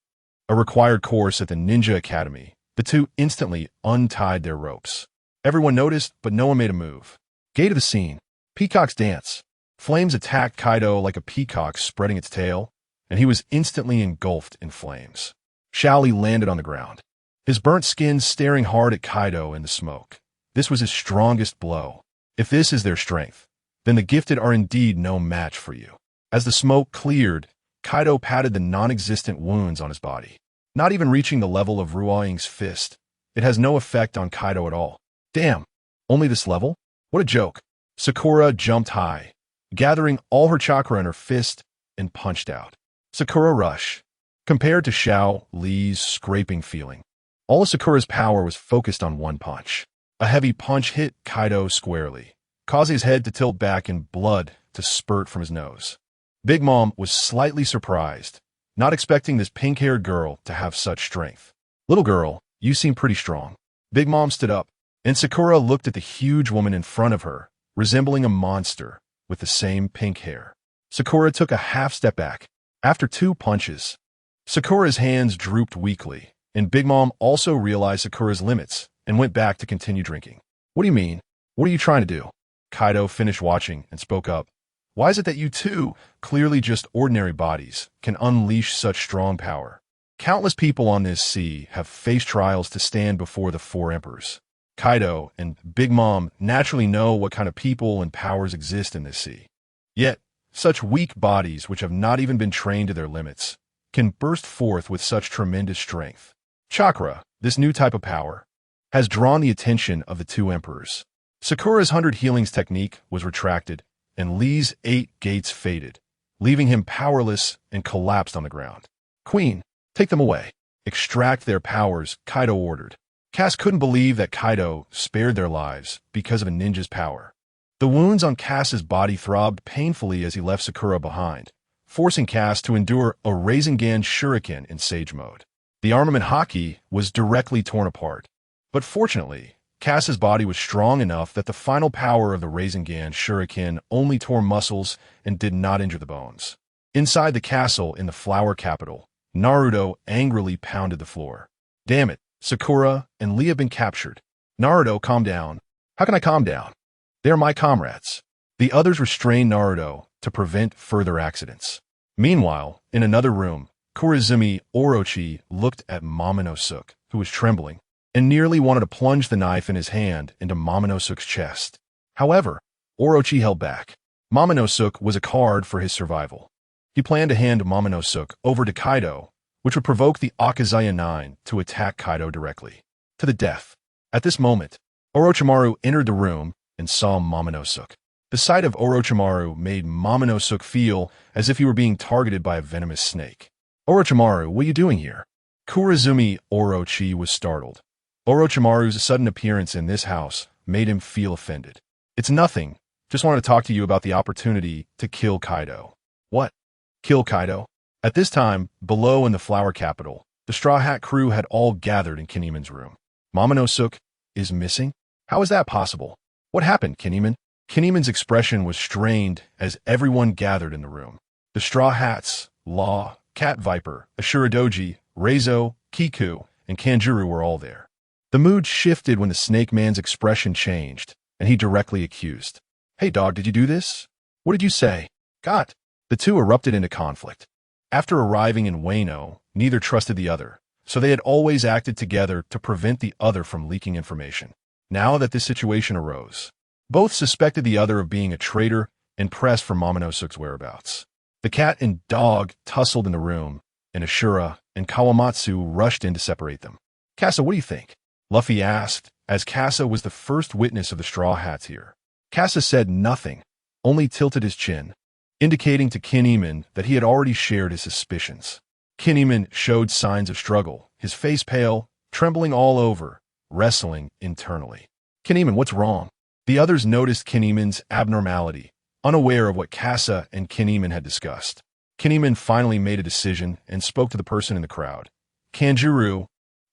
Speaker 1: a required course at the Ninja Academy. The two instantly untied their ropes. Everyone noticed, but no one made a move. Gate of the scene. Peacock's dance. Flames attacked Kaido like a peacock spreading its tail, and he was instantly engulfed in flames. Xiao Li landed on the ground, his burnt skin staring hard at Kaido in the smoke. This was his strongest blow. If this is their strength, then the gifted are indeed no match for you. As the smoke cleared, Kaido patted the non-existent wounds on his body. Not even reaching the level of Ruoying's fist, it has no effect on Kaido at all. Damn, only this level? What a joke. Sakura jumped high, gathering all her chakra in her fist, and punched out. Sakura Rush. Compared to Xiao Li's scraping feeling, all of Sakura's power was focused on one punch. A heavy punch hit Kaido squarely, causing his head to tilt back and blood to spurt from his nose. Big Mom was slightly surprised, not expecting this pink-haired girl to have such strength. Little girl, you seem pretty strong. Big Mom stood up, and Sakura looked at the huge woman in front of her, resembling a monster with the same pink hair. Sakura took a half step back. After two punches, Sakura's hands drooped weakly, and Big Mom also realized Sakura's limits and went back to continue drinking. What do you mean? What are you trying to do? Kaido finished watching and spoke up. Why is it that you two, clearly just ordinary bodies, can unleash such strong power? Countless people on this sea have faced trials to stand before the four emperors. Kaido and Big Mom naturally know what kind of people and powers exist in this sea. Yet, such weak bodies which have not even been trained to their limits can burst forth with such tremendous strength. Chakra, this new type of power, has drawn the attention of the two emperors. Sakura's 100 healings technique was retracted, and Li's 8 gates faded, leaving him powerless and collapsed on the ground. Queen, Take them away. Extract their powers, Kaido ordered. Cass couldn't believe that Kaido spared their lives because of a ninja's power. The wounds on Cass's body throbbed painfully as he left Sakura behind, forcing Cass to endure a Rasengan Shuriken in Sage Mode. The armament Haki was directly torn apart. But fortunately, Cass's body was strong enough that the final power of the Rasengan Shuriken only tore muscles and did not injure the bones. Inside the castle in the Flower Capital, Naruto angrily pounded the floor. Damn it, Sakura and Lee have been captured. Naruto, calm down. How can I calm down? They are my comrades. The others restrained Naruto to prevent further accidents. Meanwhile, in another room, Kurizumi Orochi looked at Momonosuke, who was trembling, and nearly wanted to plunge the knife in his hand into Momonosuke's chest. However, Orochi held back. Momonosuke was a card for his survival. He planned to hand Momonosuke over to Kaido, which would provoke the Akazaya 9 to attack Kaido directly, to the death. At this moment, Orochimaru entered the room and saw Momonosuke. The sight of Orochimaru made Momonosuke feel as if he were being targeted by a venomous snake. Orochimaru, what are you doing here? Kurizumi Orochi was startled. Orochimaru's sudden appearance in this house made him feel offended. It's nothing. Just wanted to talk to you about the opportunity to kill Kaido. What? Kill Kaido? At this time, below in the Flower Capital, the Straw Hat crew had all gathered in Kinemon's room. Momonosuke is missing? How is that possible? What happened, Kinemon? Kinemon's expression was strained as everyone gathered in the room. The Straw Hats, Law, Cat Viper, Ashuradoji, Reizo, Kiku, and Kanjuru were all there. The mood shifted when the Snake Man's expression changed, and he directly accused. Hey dog, did you do this? What did you say? God. The two erupted into conflict. After arriving in Wano, neither trusted the other, so they had always acted together to prevent the other from leaking information. Now that this situation arose, both suspected the other of being a traitor and pressed for Momonosuke's whereabouts. The cat and dog tussled in the room, and Ashura and Kawamatsu rushed in to separate them. Kasa, what do you think? Luffy asked, as Kasa was the first witness of the Straw Hats here. Kasa said nothing, only tilted his chin, indicating to Kinemon that he had already shared his suspicions. Kinemon showed signs of struggle, his face pale, trembling all over, wrestling internally. Kinemon, what's wrong? The others noticed Kinemon's abnormality, unaware of what Kasa and Kinemon had discussed. Kinemon finally made a decision and spoke to the person in the crowd. Kanjuru,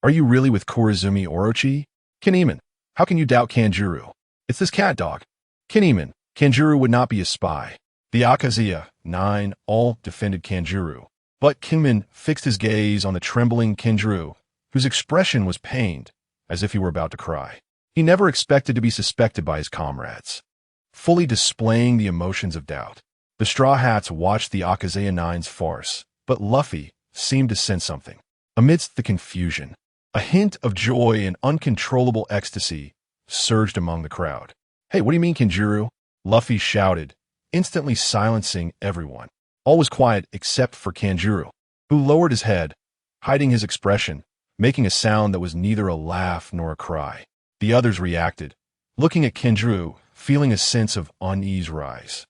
Speaker 1: are you really with Kurizumi Orochi? Kinemon, how can you doubt Kanjuru? It's this cat dog. Kinemon, Kanjuru would not be a spy. The Akazaya 9 all defended Kanjuru, but Kinemon fixed his gaze on the trembling Kanjuru, whose expression was pained, as if he were about to cry. He never expected to be suspected by his comrades. Fully displaying the emotions of doubt, the Straw Hats watched the Akazaya 9's farce, but Luffy seemed to sense something. Amidst the confusion, a hint of joy and uncontrollable ecstasy surged among the crowd. Hey, what do you mean, Kanjuru? Luffy shouted, instantly silencing everyone. All was quiet except for Kanjuru, who lowered his head, hiding his expression, making a sound that was neither a laugh nor a cry. The others reacted, looking at Kanjuru, feeling a sense of unease rise.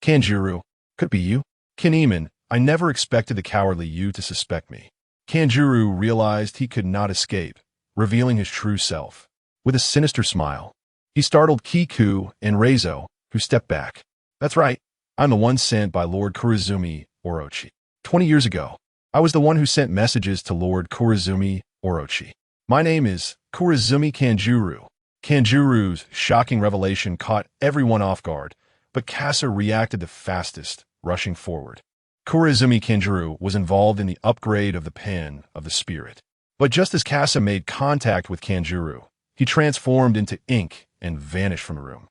Speaker 1: Kanjuru, could it be you? Kinemon, I never expected the cowardly you to suspect me. Kanjuru realized he could not escape, revealing his true self. With a sinister smile, he startled Kiku and Reizo, who stepped back. That's right, I'm the one sent by Lord Kurizumi Orochi. 20 years ago, I was the one who sent messages to Lord Kurizumi Orochi. My name is Kurizumi Kanjuru. Kanjuru's shocking revelation caught everyone off guard, but Kasa reacted the fastest, rushing forward. Kurizumi Kanjuru was involved in the upgrade of the pen of the spirit. But just as Kasa made contact with Kanjuru, he transformed into ink and vanished from the room.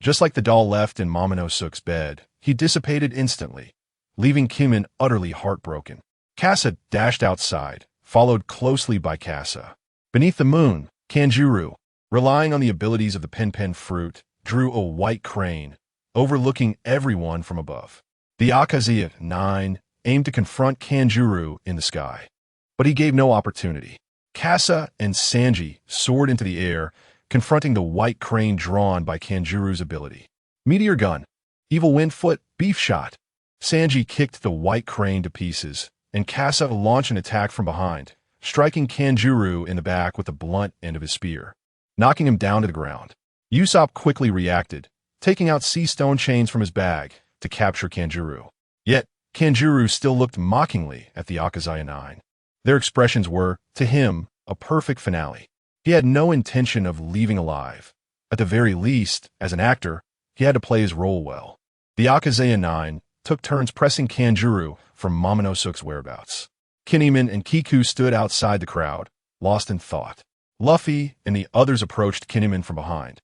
Speaker 1: Just like the doll left in Momonosuke's bed, he dissipated instantly, leaving Kinemon utterly heartbroken. Kasa dashed outside, followed closely by Kasa. Beneath the moon, Kanjuru, relying on the abilities of the pen fruit, drew a white crane, overlooking everyone from above. The Akazaya 9 aimed to confront Kanjuru in the sky, but he gave no opportunity. Kasa and Sanji soared into the air, confronting the white crane drawn by Kanjuru's ability. Meteor gun, evil wind foot, beef shot. Sanji kicked the white crane to pieces, and Kasa launched an attack from behind, striking Kanjuro in the back with the blunt end of his spear, knocking him down to the ground. Usopp quickly reacted, taking out sea stone chains from his bag to capture Kanjuro. Yet, Kanjuro still looked mockingly at the Akazaya Nine. Their expressions were, to him, a perfect finale. He had no intention of leaving alive. At the very least, as an actor, he had to play his role well. The Akazaya Nine took turns pressing Kanjuro from Momonosuke's whereabouts. Kinemon and Kiku stood outside the crowd, lost in thought. Luffy and the others approached Kinemon from behind.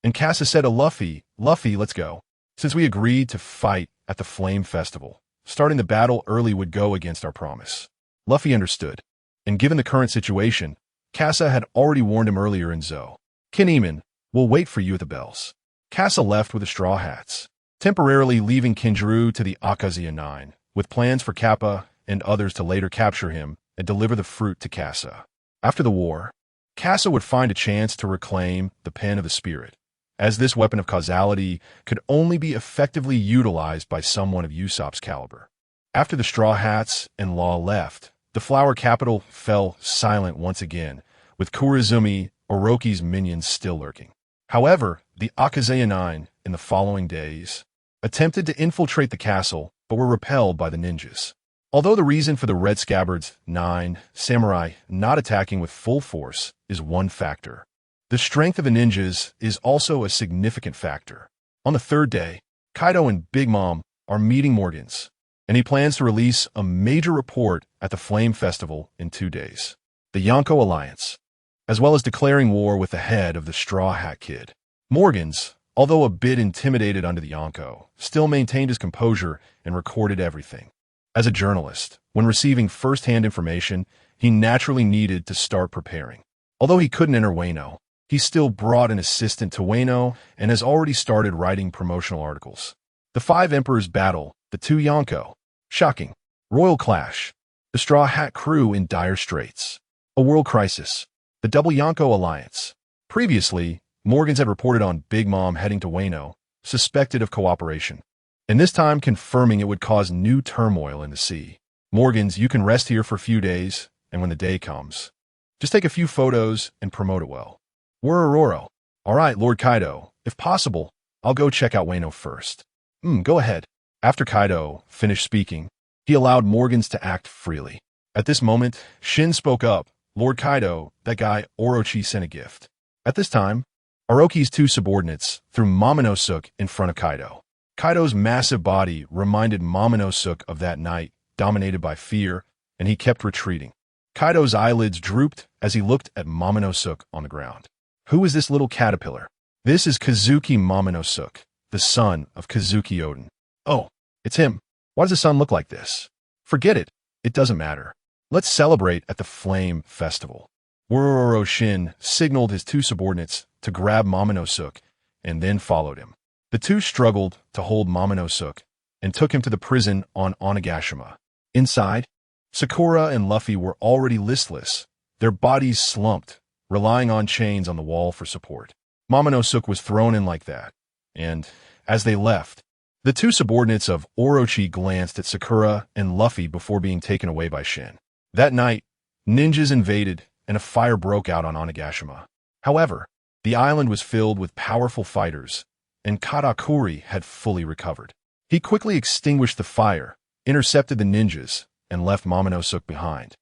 Speaker 1: And Kasa said to Luffy, "Luffy, let's go. Since we agreed to fight at the Flame Festival, starting the battle early would go against our promise." Luffy understood, and given the current situation, Kasa had already warned him earlier in Zou. "Kinemon, we'll wait for you at the bells." Kasa left with the Straw Hats, temporarily leaving Kanjuro to the Akazaya Nine, with plans for Kappa and others to later capture him and deliver the fruit to Kasa. After the war, Kasa would find a chance to reclaim the Pen of the Spirit, as this weapon of causality could only be effectively utilized by someone of Usopp's caliber. After the Straw Hats and Law left, the Flower Capital fell silent once again, with Kurizumi, Orochi's minions still lurking. However, the Akazaya Nine, in the following days, attempted to infiltrate the castle, but were repelled by the ninjas. Although the reason for the Red Scabbard's 9 samurai not attacking with full force is one factor, the strength of the ninjas is also a significant factor. On the third day, Kaido and Big Mom are meeting Morgans, and he plans to release a major report at the Flame Festival in 2 days. The Yonko Alliance, as well as declaring war with the head of the Straw Hat Kid. Morgans, although a bit intimidated under the Yonko, still maintained his composure and recorded everything. As a journalist, when receiving first-hand information, he naturally needed to start preparing. Although he couldn't enter Wano, he still brought an assistant to Wano and has already started writing promotional articles. The 5 Emperors battle the 2 Yonko. Shocking. Royal clash. The Straw Hat crew in dire straits. A world crisis. The Double Yonko Alliance. Previously, Morgans had reported on Big Mom heading to Wano, suspected of cooperation, and this time confirming it would cause new turmoil in the sea. "Morgans, you can rest here for a few days, and when the day comes, just take a few photos and promote it well." "We're Aurora." "All right, Lord Kaido. If possible, I'll go check out Wano first." Go ahead." After Kaido finished speaking, he allowed Morgans to act freely. At this moment, Shin spoke up. "Lord Kaido, that guy Orochi sent a gift." At this time, Orochi's 2 subordinates threw Momonosuke in front of Kaido. Kaido's massive body reminded Momonosuke of that night, dominated by fear, and he kept retreating. Kaido's eyelids drooped as he looked at Momonosuke on the ground. "Who is this little caterpillar?" "This is Kazuki Momonosuke, the son of Kazuki Oden." "Oh, it's him. Why does the sun look like this?" "Forget it. It doesn't matter. Let's celebrate at the Flame Festival." Roronoa Shin signaled his 2 subordinates to grab Momonosuke and then followed him. The 2 struggled to hold Momonosuke and took him to the prison on Onigashima. Inside, Sakura and Luffy were already listless, their bodies slumped, relying on chains on the wall for support. Momonosuke was thrown in like that, and, as they left, the 2 subordinates of Orochi glanced at Sakura and Luffy before being taken away by Shin. That night, ninjas invaded and a fire broke out on Onigashima. However, the island was filled with powerful fighters, and Katakuri had fully recovered. He quickly extinguished the fire, intercepted the ninjas, and left Momonosuke behind.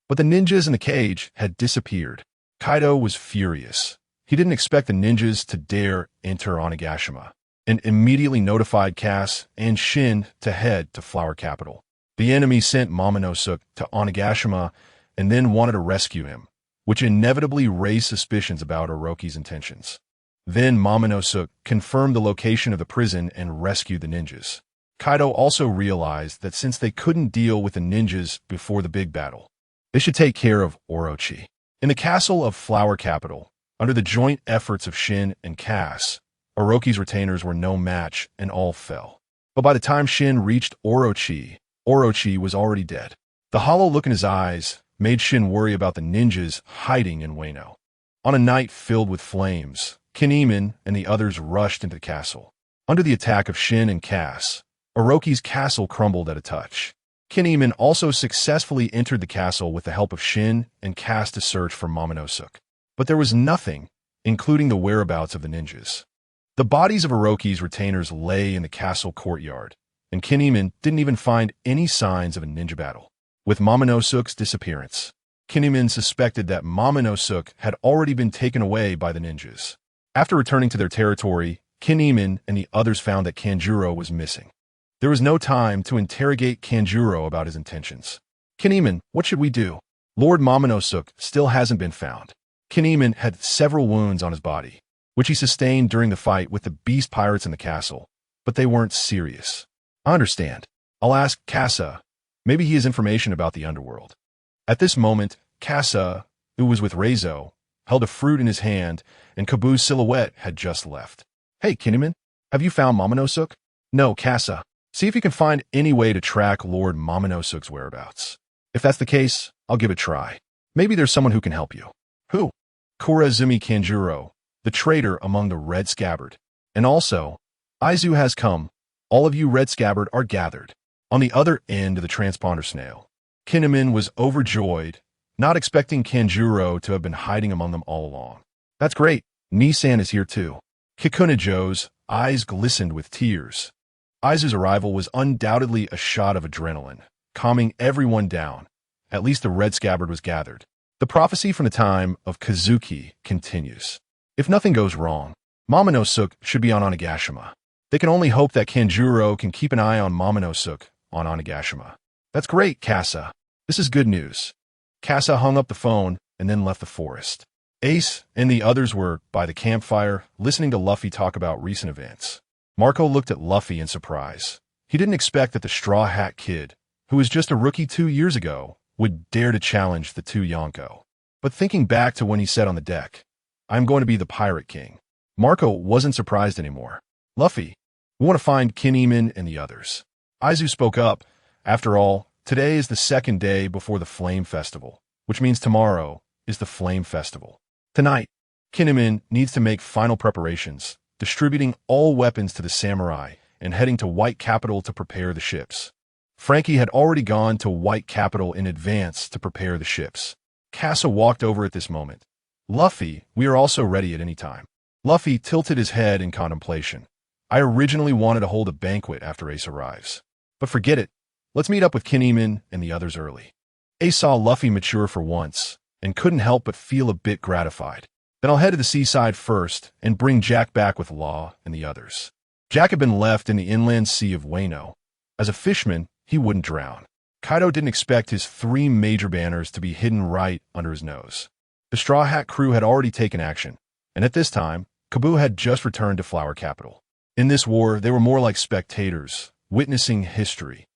Speaker 1: But the ninjas in the cage had disappeared. Kaido was furious. He didn't expect the ninjas to dare enter Onigashima, and immediately notified Cass and Shin to head to Flower Capital. The enemy sent Momonosuke to Onigashima and then wanted to rescue him, which inevitably raised suspicions about Orochi's intentions. Then Momonosuke confirmed the location of the prison and rescued the ninjas. Kaido also realized that since they couldn't deal with the ninjas before the big battle, they should take care of Orochi. In the castle of Flower Capital, under the joint efforts of Shin and Cass, Orochi's retainers were no match and all fell. But by the time Shin reached Orochi, Orochi was already dead. The hollow look in his eyes made Shin worry about the ninjas hiding in Wano. On a night filled with flames, Kinemon and the others rushed into the castle. Under the attack of Shin and Cass, Orochi's castle crumbled at a touch. Kinemon also successfully entered the castle with the help of Shin and cast a search for Momonosuke. But there was nothing, including the whereabouts of the ninjas. The bodies of Orochi's retainers lay in the castle courtyard, and Kinemon didn't even find any signs of a ninja battle. With Momonosuke's disappearance, Kinemon suspected that Momonosuke had already been taken away by the ninjas. After returning to their territory, Kinemon and the others found that Kanjuro was missing. There was no time to interrogate Kanjuro about his intentions. Kinemon, what should we do? Lord Momonosuke still hasn't been found. Kinemon had several wounds on his body, which he sustained during the fight with the beast pirates in the castle, but they weren't serious. I understand. I'll ask Kasa. Maybe he has information about the underworld. At this moment, Kasa, who was with Reizo, held a fruit in his hand, and Kabu's silhouette had just left. Hey, Kinemon, have you found Momonosuke? No, Kasa. See if you can find any way to track Lord Momonosuke's whereabouts. If that's the case, I'll give it a try. Maybe there's someone who can help you. Who? Kurazumi Kanjuro, the traitor among the Red Scabbard. And also, Aizu has come. All of you Red Scabbard are gathered. On the other end of the transponder snail, Kinemon was overjoyed, not expecting Kanjuro to have been hiding among them all along. That's great. Nissan is here too. Kikunajo's eyes glistened with tears. Aizu's arrival was undoubtedly a shot of adrenaline, calming everyone down. At least the Red Scabbard was gathered. The prophecy from the time of Kazuki continues. If nothing goes wrong, Momonosuke should be on Onigashima. They can only hope that Kanjuro can keep an eye on Momonosuke on Onigashima. That's great, Kasa. This is good news. Kasa hung up the phone and then left the forest. Ace and the others were by the campfire, listening to Luffy talk about recent events. Marco looked at Luffy in surprise. He didn't expect that the Straw Hat Kid, who was just a rookie 2 years ago, would dare to challenge the two Yonko. But thinking back to when he said on the deck, "I'm going to be the Pirate King," Marco wasn't surprised anymore. Luffy, we want to find Kinemon and the others. Aizu spoke up. After all, today is the second day before the Flame Festival, which means tomorrow is the Flame Festival. Tonight, Kinemon needs to make final preparations, distributing all weapons to the samurai and heading to White Capital to prepare the ships. Frankie had already gone to White Capital in advance to prepare the ships. Kasa walked over at this moment. Luffy, we are also ready at any time. Luffy tilted his head in contemplation. I originally wanted to hold a banquet after Ace arrives. But forget it. Let's meet up with Kinemon and the others early. Ace saw Luffy mature for once and couldn't help but feel a bit gratified. Then I'll head to the seaside first and bring Jack back with Law and the others. Jack had been left in the inland sea of Wano. As a fisherman, he wouldn't drown. Kaido didn't expect his 3 major banners to be hidden right under his nose. The Straw Hat crew had already taken action, and at this time, Kabu had just returned to Flower Capital. In this war, they were more like spectators, witnessing history,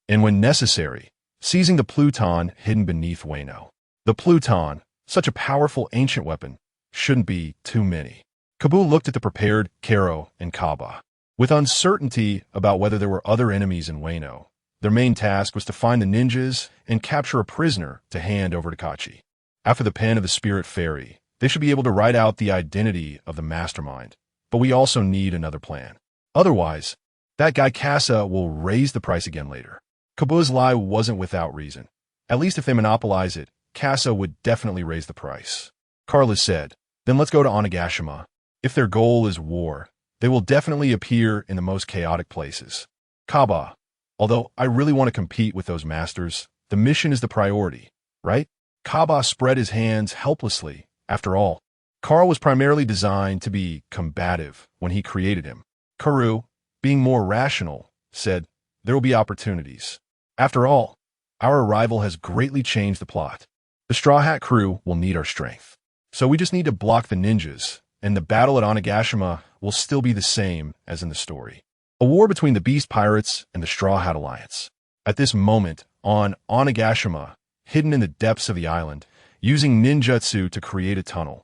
Speaker 1: and when necessary, seizing the Pluton hidden beneath Wano. The Pluton, such a powerful ancient weapon, shouldn't be too many. Kabu looked at the prepared Karo and Kaba. With uncertainty about whether there were other enemies in Wano, their main task was to find the ninjas and capture a prisoner to hand over to Kachi. After the pen of the Spirit Fairy, they should be able to write out the identity of the mastermind, but we also need another plan. Otherwise, that guy Kasa will raise the price again later. Kabu's lie wasn't without reason. At least if they monopolize it, Kasa would definitely raise the price. Carlos said, then let's go to Onigashima. If their goal is war, they will definitely appear in the most chaotic places. Kaba, although I really want to compete with those masters, the mission is the priority, right? Kaba spread his hands helplessly. After all, Carl was primarily designed to be combative when he created him. Karu, being more rational, said, there will be opportunities. After all, our arrival has greatly changed the plot. The Straw Hat crew will need our strength. So we just need to block the ninjas, and the battle at Onigashima will still be the same as in the story. A war between the Beast Pirates and the Straw Hat Alliance. At this moment, on Onigashima, hidden in the depths of the island, using ninjutsu to create a tunnel,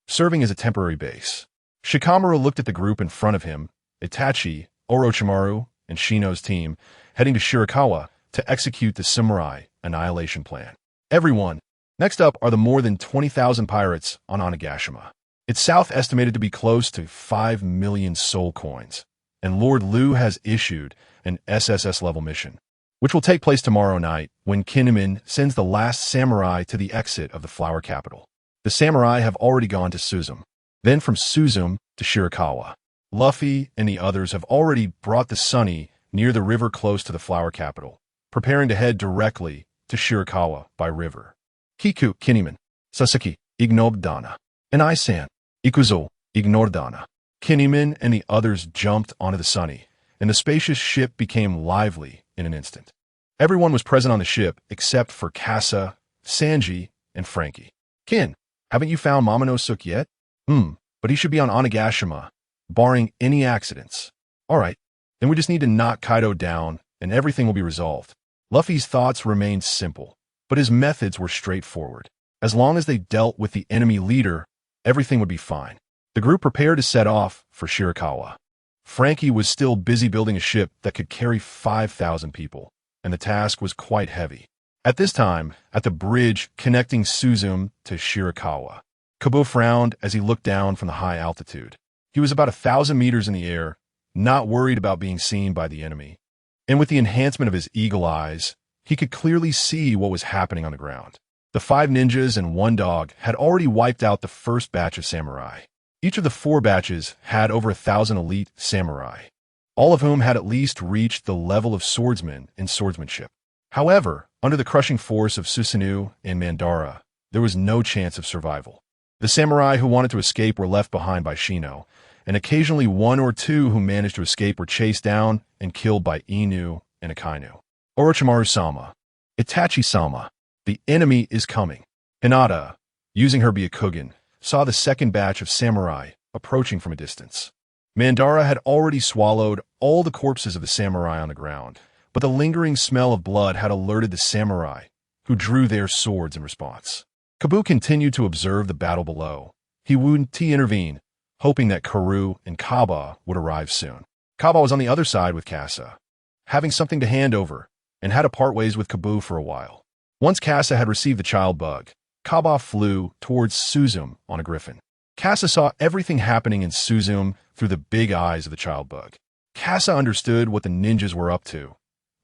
Speaker 1: serving as a temporary base. Shikamaru looked at the group in front of him, Itachi, Orochimaru, and Shino's team, heading to Shirakawa to execute the samurai annihilation plan. Everyone. Next up are the more than 20,000 pirates on Onigashima. Its south estimated to be close to 5 million soul coins, and Lord Liu has issued an SSS-level mission. which will take place tomorrow night when Kinemon sends the last samurai to the exit of the flower capital. The samurai have already gone to Suzum, then from Suzum to Shirakawa. Luffy and the others have already brought the Sunny near the river close to the flower capital, preparing to head directly to Shirakawa by river. Kiku, Kinemon, Sasaki, Ignobdana, and Isan, Ikuzo, Ignordana. Kinemon and the others jumped onto the Sunny, and the spacious ship became lively in an instant. Everyone was present on the ship except for Kasa, Sanji, and Frankie. Kin, haven't you found Momonosuke yet? But he should be on Onigashima, barring any accidents. All right, then we just need to knock Kaido down, and everything will be resolved. Luffy's thoughts remained simple, but his methods were straightforward. As long as they dealt with the enemy leader, everything would be fine. The group prepared to set off for Shirakawa. Frankie was still busy building a ship that could carry 5,000 people, and the task was quite heavy. At this time, at the bridge connecting Suzum to Shirakawa, Kubo frowned as he looked down from the high altitude. He was about 1,000 meters in the air, not worried about being seen by the enemy. And with the enhancement of his eagle eyes, he could clearly see what was happening on the ground. The 5 ninjas and 1 dog had already wiped out the first batch of samurai. Each of the 4 batches had over 1,000 elite samurai, all of whom had at least reached the level of swordsman in swordsmanship. However, under the crushing force of Susanoo and Mandara, there was no chance of survival. The samurai who wanted to escape were left behind by Shino, and occasionally 1 or 2 who managed to escape were chased down and killed by Inu and Akainu. Orochimaru-sama, Itachi-sama, the enemy is coming. Hinata, using her Byakugan, saw the second batch of samurai approaching from a distance. Mandara had already swallowed all the corpses of the samurai on the ground, but the lingering smell of blood had alerted the samurai, who drew their swords in response. Kabu continued to observe the battle below. He wouldn't intervene, hoping that Karu and Kaba would arrive soon. Kaba was on the other side with Kasa, having something to hand over, and had to part ways with Kabu for a while. Once Kasa had received the child bug, Kaba flew towards Suzum on a griffin. Kasa saw everything happening in Suzum through the big eyes of the child bug. Kasa understood what the ninjas were up to.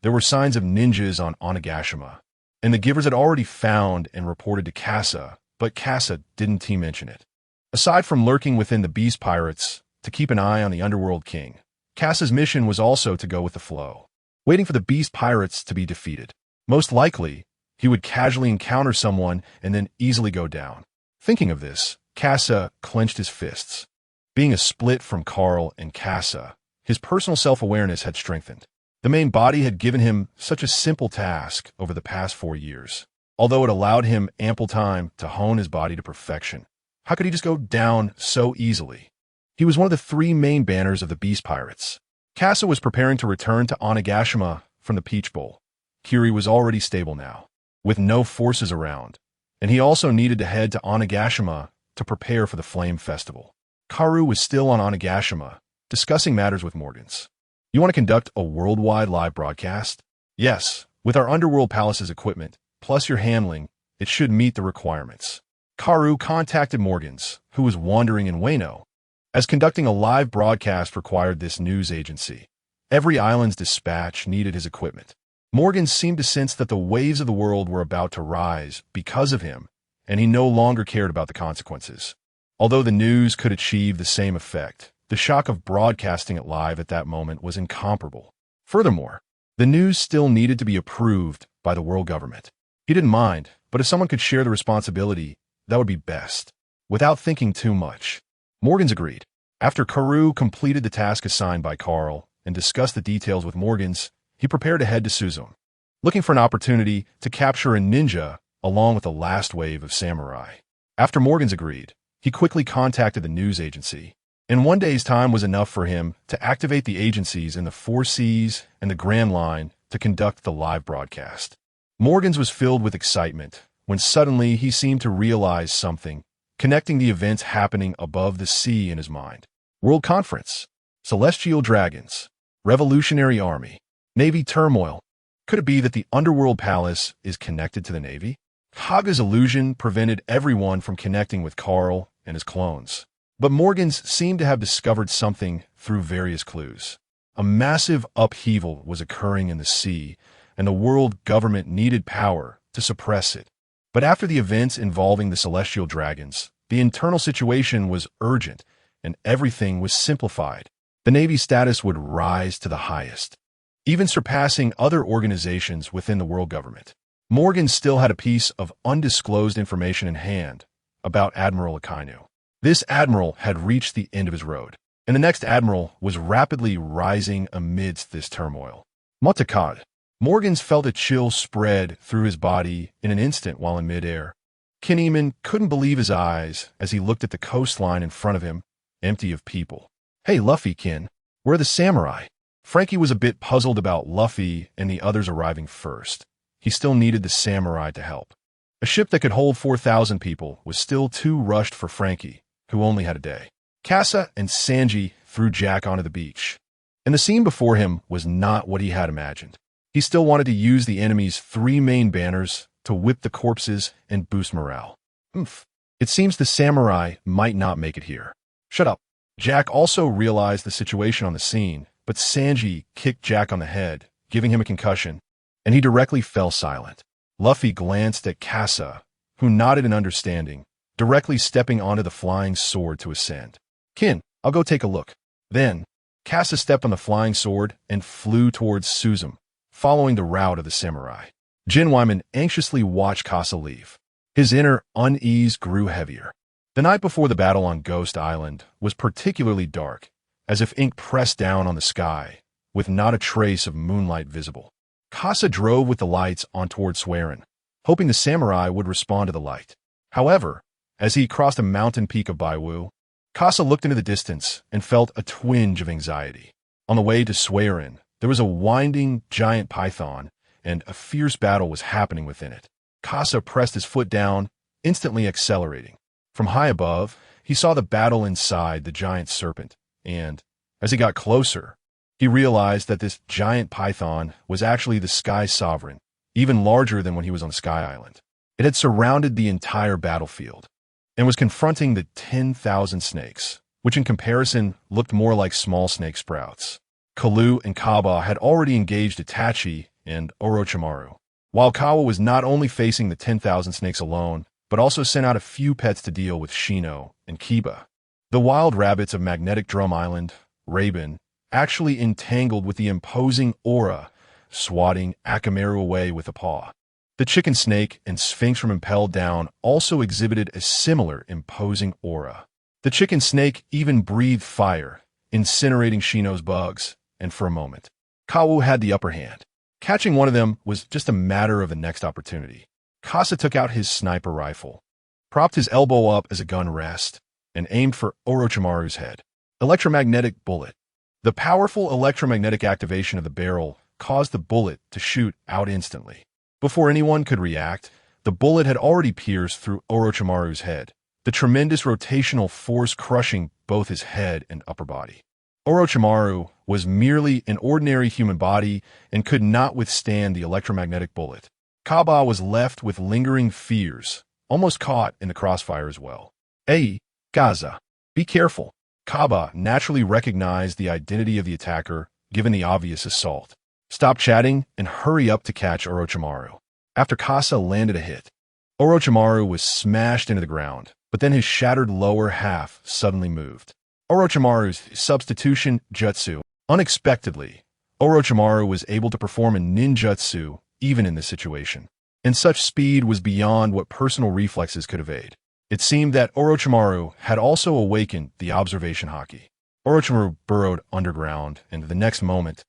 Speaker 1: There were signs of ninjas on Onigashima, and the givers had already found and reported to Kasa, but Kasa didn't mention it. Aside from lurking within the beast pirates to keep an eye on the underworld king, Kasa's mission was also to go with the flow, waiting for the beast pirates to be defeated. Most likely, he would casually encounter someone and then easily go down. Thinking of this, Kasa clenched his fists. Being a split from Carl and Kasa, his personal self-awareness had strengthened. The main body had given him such a simple task over the past 4 years. Although it allowed him ample time to hone his body to perfection, how could he just go down so easily? He was one of the 3 main banners of the Beast Pirates. Kasa was preparing to return to Onigashima from the Peach Bowl. Kiri was already stable now, with no forces around, and he also needed to head to Onigashima to prepare for the Flame Festival. Karu was still on Onigashima, discussing matters with Morgans. You want to conduct a worldwide live broadcast? Yes, with our Underworld Palace's equipment, plus your handling, it should meet the requirements. Karu contacted Morgans, who was wandering in Wano, as conducting a live broadcast required this news agency. Every island's dispatch needed his equipment. Morgans seemed to sense that the waves of the world were about to rise because of him, and he no longer cared about the consequences. Although the news could achieve the same effect, the shock of broadcasting it live at that moment was incomparable. Furthermore, the news still needed to be approved by the world government. He didn't mind, but if someone could share the responsibility, that would be best. Without thinking too much, Morgans agreed. After Karu completed the task assigned by Carl and discussed the details with Morgans, he prepared to head to Suzum, looking for an opportunity to capture a ninja along with the last wave of samurai. After Morgans agreed, he quickly contacted the news agency, and 1 day's time was enough for him to activate the agencies in the 4 Seas and the Grand Line to conduct the live broadcast. Morgans was filled with excitement when suddenly he seemed to realize something, connecting the events happening above the sea in his mind. World Conference, Celestial Dragons, Revolutionary Army, Navy turmoil. Could it be that the Underworld Palace is connected to the Navy? Haga's illusion prevented everyone from connecting with Carl and his clones. But Morgans seemed to have discovered something through various clues. A massive upheaval was occurring in the sea and the world government needed power to suppress it. But after the events involving the celestial dragons, the internal situation was urgent, and everything was simplified. The Navy's status would rise to the highest, even surpassing other organizations within the world government. Morgan still had a piece of undisclosed information in hand about Admiral Akainu. This admiral had reached the end of his road, and the next admiral was rapidly rising amidst this turmoil. Motakad. Morgan felt a chill spread through his body in an instant while in midair. Kinemon couldn't believe his eyes as he looked at the coastline in front of him, empty of people. "Hey, Luffy, Kin, where are the samurai?" Frankie was a bit puzzled about Luffy and the others arriving first. He still needed the samurai to help. A ship that could hold 4,000 people was still too rushed for Frankie, who only had a day. Kasa and Sanji threw Jack onto the beach, and the scene before him was not what he had imagined. He still wanted to use the enemy's 3 main banners to whip the corpses and boost morale. It seems the samurai might not make it here. Shut up. Jack also realized the situation on the scene, but Sanji kicked Jack on the head, giving him a concussion, and he directly fell silent. Luffy glanced at Kasa, who nodded in understanding, directly stepping onto the flying sword to ascend. "Kin, I'll go take a look." Then, Kasa stepped on the flying sword and flew towards Suzum, following the route of the samurai. Jin Wyman anxiously watched Kasa leave. His inner unease grew heavier. The night before the battle on Ghost Island was particularly dark, as if ink pressed down on the sky, with not a trace of moonlight visible. Kasa drove with the lights on toward Swearin, hoping the samurai would respond to the light. However, as he crossed a mountain peak of Baiwu, Kasa looked into the distance and felt a twinge of anxiety. On the way to Swearin, there was a winding giant python, and a fierce battle was happening within it. Kasa pressed his foot down, instantly accelerating. From high above, he saw the battle inside the giant serpent, and, as he got closer, he realized that this giant python was actually the Sky Sovereign, even larger than when he was on Sky Island. It had surrounded the entire battlefield, and was confronting the 10,000 snakes, which in comparison looked more like small snake sprouts. Kalu and Kaba had already engaged Itachi and Orochimaru, while Kawa was not only facing the 10,000 snakes alone, but also sent out a few pets to deal with Shino and Kiba. The wild rabbits of Magnetic Drum Island, Raven, actually entangled with the imposing aura, swatting Akamaru away with a paw. The chicken snake and Sphinx from Impel Down also exhibited a similar imposing aura. The chicken snake even breathed fire, incinerating Shino's bugs, and for a moment, Kawu had the upper hand. Catching one of them was just a matter of the next opportunity. Kasa took out his sniper rifle, propped his elbow up as a gun rest, and aimed for Orochimaru's head. Electromagnetic bullet. The powerful electromagnetic activation of the barrel caused the bullet to shoot out instantly. Before anyone could react, the bullet had already pierced through Orochimaru's head, the tremendous rotational force crushing both his head and upper body. Orochimaru was merely an ordinary human body and could not withstand the electromagnetic bullet. Kaba was left with lingering fears, almost caught in the crossfire as well. "Hey, Gaza, be careful." Kaba naturally recognized the identity of the attacker, given the obvious assault. "Stop chatting and hurry up to catch Orochimaru." After Kasa landed a hit, Orochimaru was smashed into the ground, but then his shattered lower half suddenly moved. Orochimaru's substitution jutsu. Unexpectedly, Orochimaru was able to perform a ninjutsu even in this situation, and such speed was beyond what personal reflexes could evade. It seemed that Orochimaru had also awakened the observation haki. Orochimaru burrowed underground, and the next moment,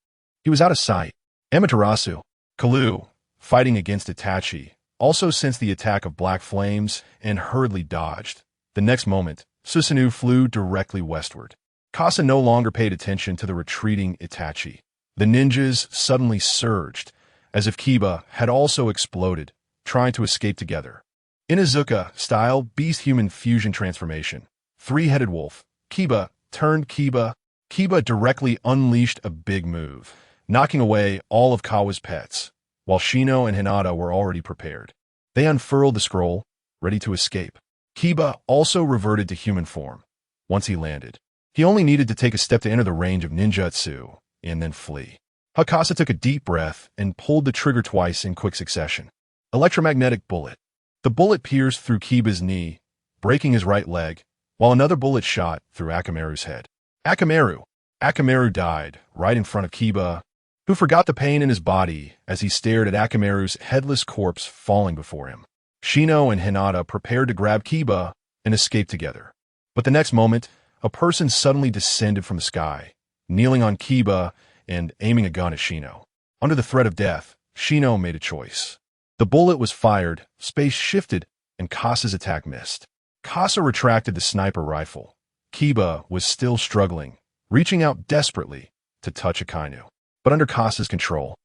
Speaker 1: he was out of sight. Amaterasu, Kalu, fighting against Itachi, also sensed the attack of black flames and hurriedly dodged. The next moment, Susanoo flew directly westward. Kasa no longer paid attention to the retreating Itachi. The ninjas suddenly surged, as if Kiba had also exploded, trying to escape together. Inuzuka-style beast-human fusion transformation. Three-headed wolf. Kiba turned Kiba. Kiba directly unleashed a big move, knocking away all of Kawa's pets, while Shino and Hinata were already prepared. They unfurled the scroll, ready to escape. Kiba also reverted to human form. Once he landed, he only needed to take a step to enter the range of ninjutsu, and then flee. Hakasa took a deep breath and pulled the trigger twice in quick succession. Electromagnetic bullet. The bullet pierced through Kiba's knee, breaking his right leg, while another bullet shot through Akamaru's head. Akamaru died right in front of Kiba, who forgot the pain in his body as he stared at Akamaru's headless corpse falling before him. Shino and Hinata prepared to grab Kiba and escape together. But the next moment, a person suddenly descended from the sky, kneeling on Kiba and aiming a gun at Shino. Under the threat of death, Shino made a choice. The bullet was fired, space shifted, and Kasa's attack missed. Kasa retracted the sniper rifle. Kiba was still struggling, reaching out desperately to touch Akainu. But under Kasa's control,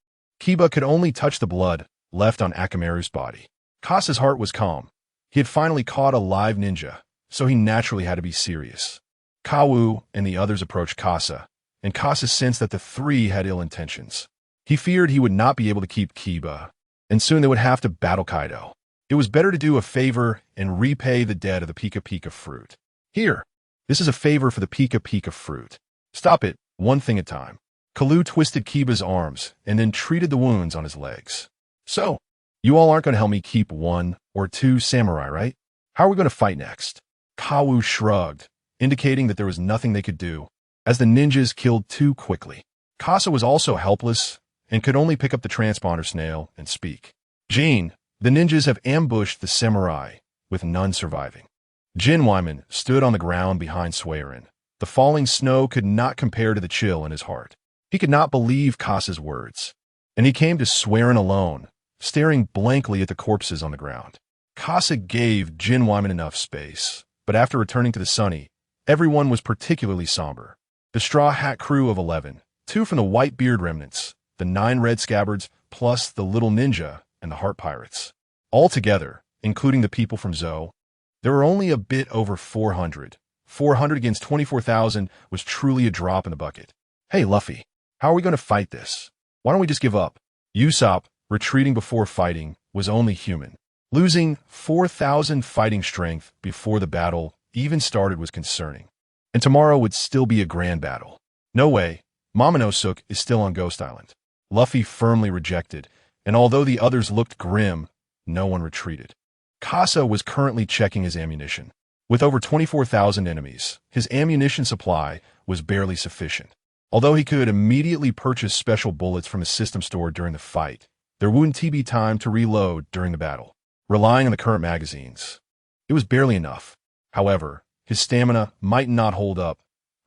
Speaker 1: Kiba could only touch the blood left on Akamaru's body. Kasa's heart was calm. He had finally caught a live ninja, so he naturally had to be serious. Kawu and the others approached Kasa, and Kasa sensed that the three had ill intentions. He feared he would not be able to keep Kiba, and soon they would have to battle Kaido. It was better to do a favor and repay the debt of the Pika Pika fruit. Here, this is a favor for the Pika Pika fruit. Stop it, one thing at a time. Kalu twisted Kiba's arms and then treated the wounds on his legs. So, you all aren't going to help me keep 1 or 2 samurai, right? How are we going to fight next? Kawu shrugged, indicating that there was nothing they could do, as the ninjas killed too quickly. Kasa was also helpless and could only pick up the transponder snail and speak. Jin, the ninjas have ambushed the samurai, with none surviving. Jin Wyman stood on the ground behind Swearin. The falling snow could not compare to the chill in his heart. He could not believe Kasa's words, and he came to Swearin alone, staring blankly at the corpses on the ground. Kasa gave Jin Wyman enough space, but after returning to the Sunny, everyone was particularly somber. The Straw Hat crew of 11, 2 from the White Beard remnants, the 9 Red Scabbards, plus the Little Ninja and the Heart Pirates. Altogether, including the people from Zou, there were only a bit over 400. 400 against 24,000 was truly a drop in the bucket. Hey, Luffy, how are we going to fight this? Why don't we just give up? Usopp, retreating before fighting, was only human. Losing 4,000 fighting strength before the battle even started was concerning. And tomorrow would still be a grand battle. No way, Momonosuke is still on Ghost Island. Luffy firmly rejected, and although the others looked grim, no one retreated. Kasa was currently checking his ammunition. With over 24,000 enemies, his ammunition supply was barely sufficient. Although he could immediately purchase special bullets from his system store during the fight, there wouldn't be time to reload during the battle. Relying on the current magazines, it was barely enough. However, his stamina might not hold up.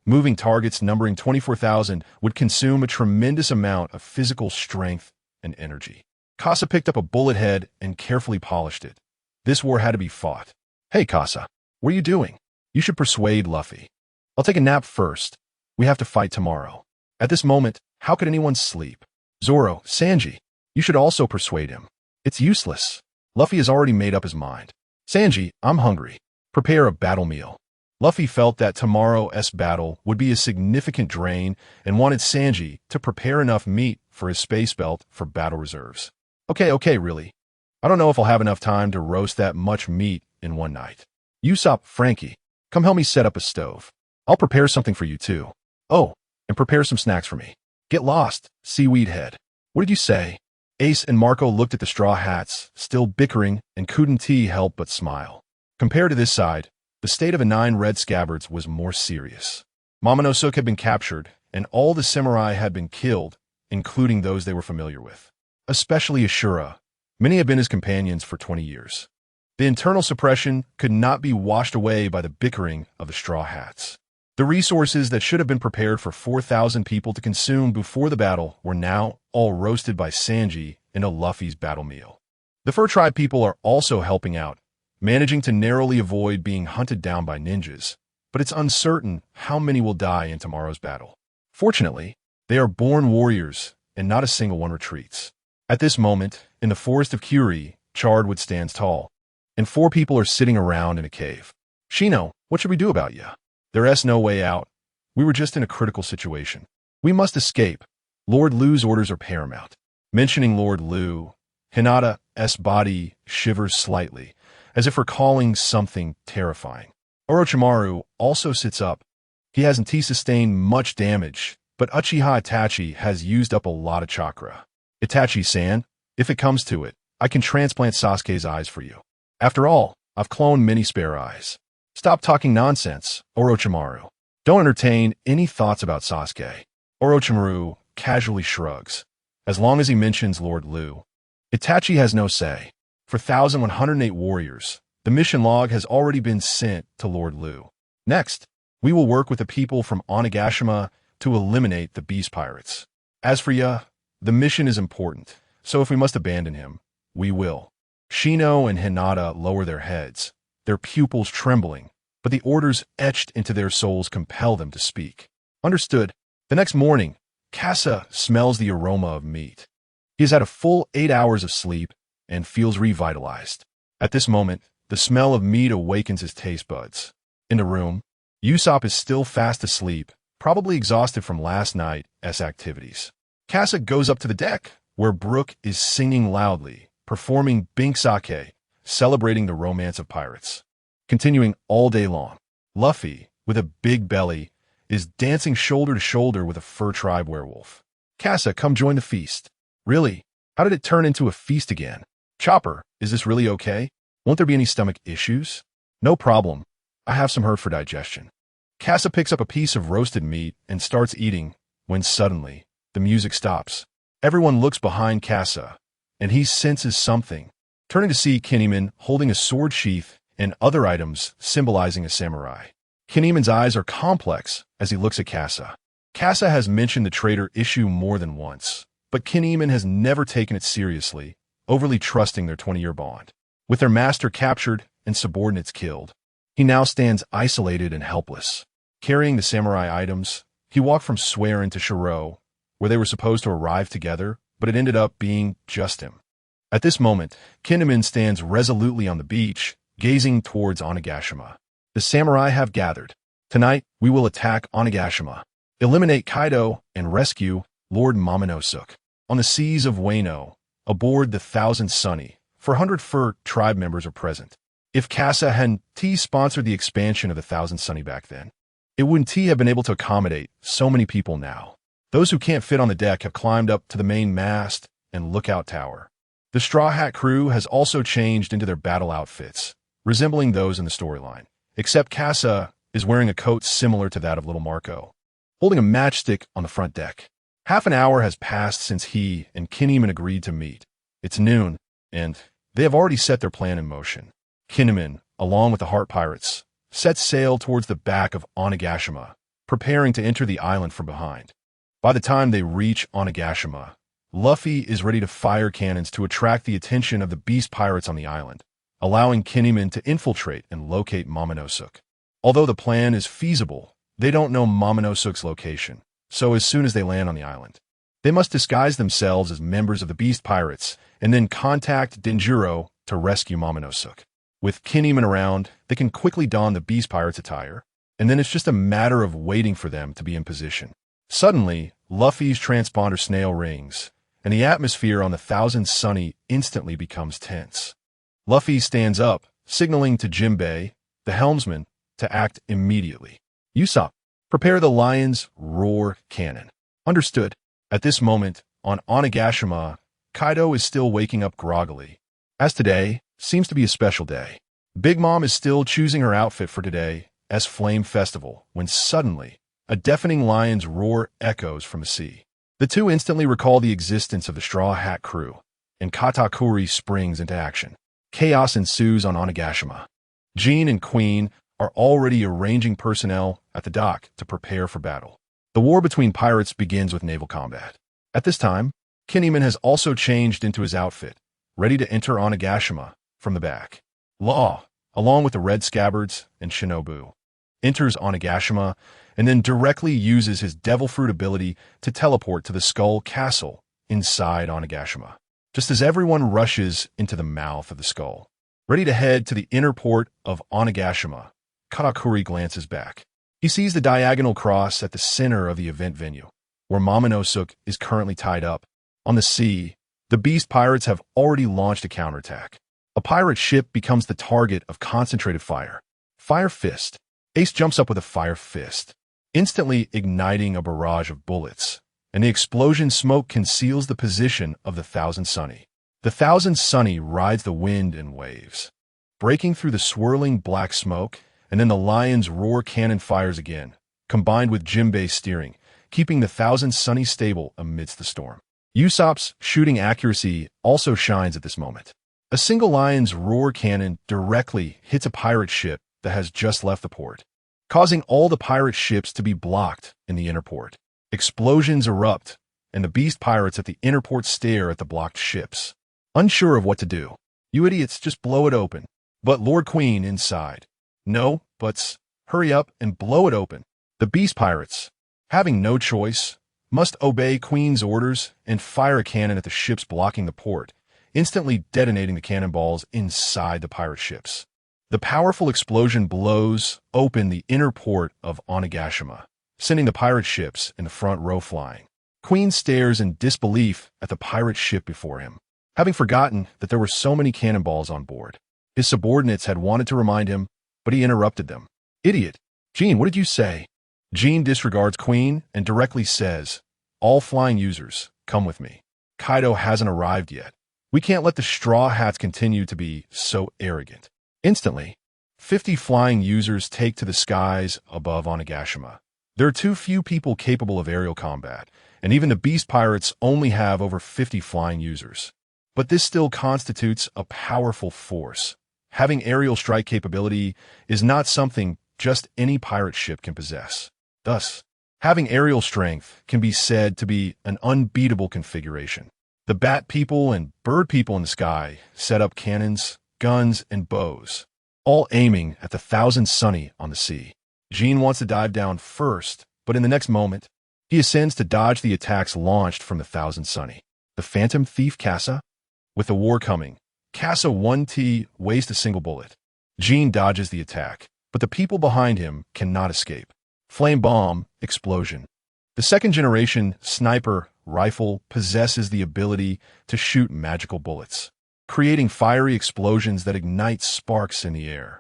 Speaker 1: Moving targets numbering 24,000 would consume a tremendous amount of physical strength and energy. Kasa picked up a bullet head and carefully polished it. This war had to be fought. Hey, Kasa, what are you doing? You should persuade Luffy. I'll take a nap first. We have to fight tomorrow. At this moment, how could anyone sleep? Zoro, Sanji, you should also persuade him. It's useless. Luffy has already made up his mind. Sanji, I'm hungry. Prepare a battle meal. Luffy felt that tomorrow's battle would be a significant drain and wanted Sanji to prepare enough meat for his space belt for battle reserves. Okay, really. I don't know if I'll have enough time to roast that much meat in one night. Usopp, Frankie, come help me set up a stove. I'll prepare something for you too. Oh, and prepare some snacks for me. Get lost, Seaweed Head. What did you say? Ace and Marco looked at the Straw Hats, still bickering, and couldn't help but smile. Compared to this side, the state of the 9 Red Scabbards was more serious. Momonosuke had been captured, and all the samurai had been killed, including those they were familiar with. Especially Ashura. Many had been his companions for 20 years. The internal suppression could not be washed away by the bickering of the Straw Hats. The resources that should have been prepared for 4,000 people to consume before the battle were now all roasted by Sanji in a Luffy's battle meal. The Fur Tribe people are also helping out, managing to narrowly avoid being hunted down by ninjas, but it's uncertain how many will die in tomorrow's battle. Fortunately, they are born warriors, and not a single one retreats. At this moment, in the forest of Kyuri, Chardwood stands tall, and 4 people are sitting around in a cave. Shino, what should we do about ya? There's no way out. We were just in a critical situation. We must escape. Lord Lu's orders are paramount. Mentioning Lord Lu, Hinata's body shivers slightly, as if recalling something terrifying. Orochimaru also sits up. He hasn't sustained much damage, but Uchiha Itachi has used up a lot of chakra. Itachi-san, if it comes to it, I can transplant Sasuke's eyes for you. After all, I've cloned many spare eyes. Stop talking nonsense, Orochimaru. Don't entertain any thoughts about Sasuke. Orochimaru casually shrugs. As long as he mentions Lord Liu. Itachi has no say. For 1,108 warriors, the mission log has already been sent to Lord Liu. Next, we will work with the people from Onigashima to eliminate the beast pirates. As for ya, the mission is important, so if we must abandon him, we will. Shino and Hinata lower their heads, their pupils trembling, but the orders etched into their souls compel them to speak. Understood. The next morning, Kasa smells the aroma of meat. He has had a full 8 hours of sleep and feels revitalized. At this moment, the smell of meat awakens his taste buds. In the room, Usopp is still fast asleep, probably exhausted from last night's activities. Kasa goes up to the deck, where Brook is singing loudly, performing Binksake, celebrating the romance of pirates. Continuing all day long, Luffy, with a big belly, is dancing shoulder to shoulder with a fur tribe werewolf. Kasa, come join the feast. Really? How did it turn into a feast again? Chopper, is this really okay? Won't there be any stomach issues? No problem. I have some hurt for digestion. Kasa picks up a piece of roasted meat and starts eating, when suddenly, the music stops. Everyone looks behind Kasa, and he senses something. Turning to see Kinemon holding a sword sheath and other items symbolizing a samurai. Kinemon's eyes are complex as he looks at Kasa. Kasa has mentioned the traitor issue more than once, but Kinemon has never taken it seriously, overly trusting their 20-year bond. With their master captured and subordinates killed, he now stands isolated and helpless. Carrying the samurai items, he walked from Swearin to Shiro, where they were supposed to arrive together, but it ended up being just him. At this moment, Kinemon stands resolutely on the beach, gazing towards Onigashima. The samurai have gathered. Tonight, we will attack Onigashima, eliminate Kaido, and rescue Lord Momonosuke. On the seas of Wano, aboard the Thousand Sunny, 400 fur tribe members are present. If Kasa hadn't sponsored the expansion of the Thousand Sunny back then, it wouldn't have been able to accommodate so many people now. Those who can't fit on the deck have climbed up to the main mast and lookout tower. The Straw Hat crew has also changed into their battle outfits, resembling those in the storyline, except Kasa is wearing a coat similar to that of Little Marco, holding a matchstick on the front deck. Half an hour has passed since he and Kinemon agreed to meet. It's noon, and they have already set their plan in motion. Kinemon, along with the Heart Pirates, sets sail towards the back of Onigashima, preparing to enter the island from behind. By the time they reach Onigashima, Luffy is ready to fire cannons to attract the attention of the beast pirates on the island, allowing Kinemon to infiltrate and locate Momonosuke. Although the plan is feasible, they don't know Momonosuke's location, so as soon as they land on the island, they must disguise themselves as members of the beast pirates and then contact Denjiro to rescue Momonosuke. With Kinemon around, they can quickly don the beast pirates attire, and then it's just a matter of waiting for them to be in position. Suddenly, Luffy's transponder snail rings, and the atmosphere on the Thousand Sunny instantly becomes tense. Luffy stands up, signaling to Jinbei, the helmsman, to act immediately. Usopp, prepare the Lion's Roar cannon. Understood. At this moment, on Onigashima, Kaido is still waking up groggily, as today seems to be a special day. Big Mom is still choosing her outfit for today as Flame Festival, when suddenly, a deafening lion's roar echoes from the sea. The two instantly recall the existence of the Straw Hat crew, and Katakuri springs into action. Chaos ensues on Onigashima. Jean and Queen are already arranging personnel at the dock to prepare for battle. The war between pirates begins with naval combat. At this time, Kinemon has also changed into his outfit, ready to enter Onigashima from the back. Law, along with the Red Scabbards and Shinobu, enters Onigashima and then directly uses his Devil Fruit ability to teleport to the Skull Castle inside Onigashima. Just as everyone rushes into the mouth of the skull, ready to head to the inner port of Onigashima, Katakuri glances back. He sees the diagonal cross at the center of the event venue, where Momonosuke is currently tied up. On the sea, the beast pirates have already launched a counterattack. A pirate ship becomes the target of concentrated fire. Fire Fist. Ace jumps up with a Fire Fist. instantly igniting a barrage of bullets, and the explosion smoke conceals the position of the Thousand Sunny. The Thousand Sunny rides the wind in waves, breaking through the swirling black smoke, and then the Lion's roar cannon fires again, combined with Jinbei's steering, keeping the Thousand Sunny stable amidst the storm. Usopp's shooting accuracy also shines at this moment. A single Lion's roar cannon directly hits a pirate ship that has just left the port, causing all the pirate ships to be blocked in the inner port. Explosions erupt, and the beast pirates at the inner port stare at the blocked ships, unsure of what to do. "You idiots, just blow it open." But Lord Queen inside. "No, buts, hurry up and blow it open." The beast pirates, having no choice, must obey Queen's orders and fire a cannon at the ships blocking the port, instantly detonating the cannonballs inside the pirate ships. The powerful explosion blows open the inner port of Onigashima, sending the pirate ships in the front row flying. Queen stares in disbelief at the pirate ship before him, having forgotten that there were so many cannonballs on board. His subordinates had wanted to remind him, but he interrupted them. "Idiot! Jean, what did you say?" Jean disregards Queen and directly says, "All flying users, come with me. Kaido hasn't arrived yet. We can't let the Straw Hats continue to be so arrogant." Instantly, 50 flying users take to the skies above Onigashima. There are too few people capable of aerial combat, and even the beast pirates only have over 50 flying users. But this still constitutes a powerful force. Having aerial strike capability is not something just any pirate ship can possess. Thus, having aerial strength can be said to be an unbeatable configuration. The bat people and bird people in the sky set up cannons, guns, and bows, all aiming at the Thousand Sunny on the sea. Jean wants to dive down first, but in the next moment, he ascends to dodge the attacks launched from the Thousand Sunny. The phantom thief Casa? With the war coming, Casa 1T wastes a single bullet. Jean dodges the attack, but the people behind him cannot escape. Flame bomb, explosion. The second-generation sniper rifle possesses the ability to shoot magical bullets, creating fiery explosions that ignite sparks in the air.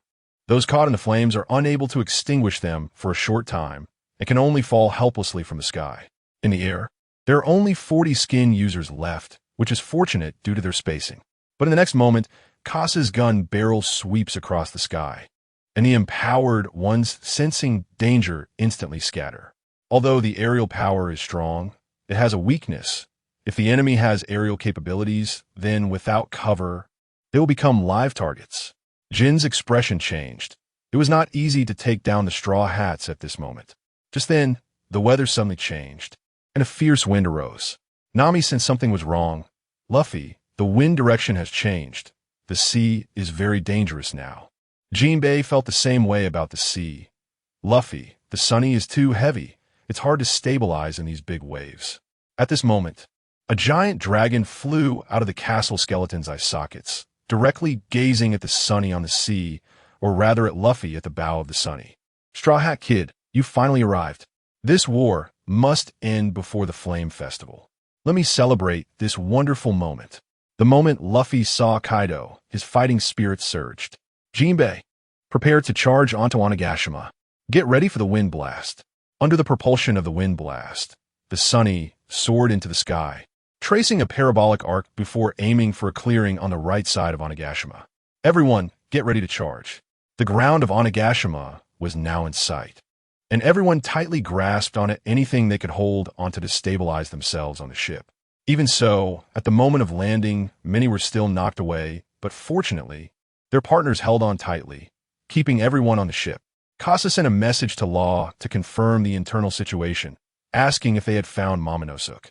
Speaker 1: Those caught in the flames are unable to extinguish them for a short time and can only fall helplessly from the sky. In the air, there are only 40 skin users left, which is fortunate due to their spacing. But in the next moment, Casa's gun barrel sweeps across the sky, and the empowered ones sensing danger instantly scatter. Although the aerial power is strong, it has a weakness. If the enemy has aerial capabilities, then without cover, they will become live targets. Jin's expression changed. It was not easy to take down the Straw Hats at this moment. Just then, the weather suddenly changed, and a fierce wind arose. Nami sensed something was wrong. "Luffy, the wind direction has changed. The sea is very dangerous now." Jinbei felt the same way about the sea. "Luffy, the Sunny is too heavy. It's hard to stabilize in these big waves." At this moment, a giant dragon flew out of the castle skeleton's eye sockets, directly gazing at the Sunny on the sea, or rather at Luffy at the bow of the Sunny. "Straw Hat Kid, you finally arrived. This war must end before the Flame Festival. Let me celebrate this wonderful moment." The moment Luffy saw Kaido, his fighting spirit surged. "Jinbei, prepare to charge onto Onigashima. Get ready for the wind blast." Under the propulsion of the wind blast, the Sunny soared into the sky, tracing a parabolic arc before aiming for a clearing on the right side of Onigashima. Everyone, get ready to charge. The ground of Onigashima was now in sight, and everyone tightly grasped onto anything they could hold onto to stabilize themselves on the ship. Even so, at the moment of landing, many were still knocked away, but fortunately, their partners held on tightly, keeping everyone on the ship. Casa sent a message to Law to confirm the internal situation, asking if they had found Momonosuke.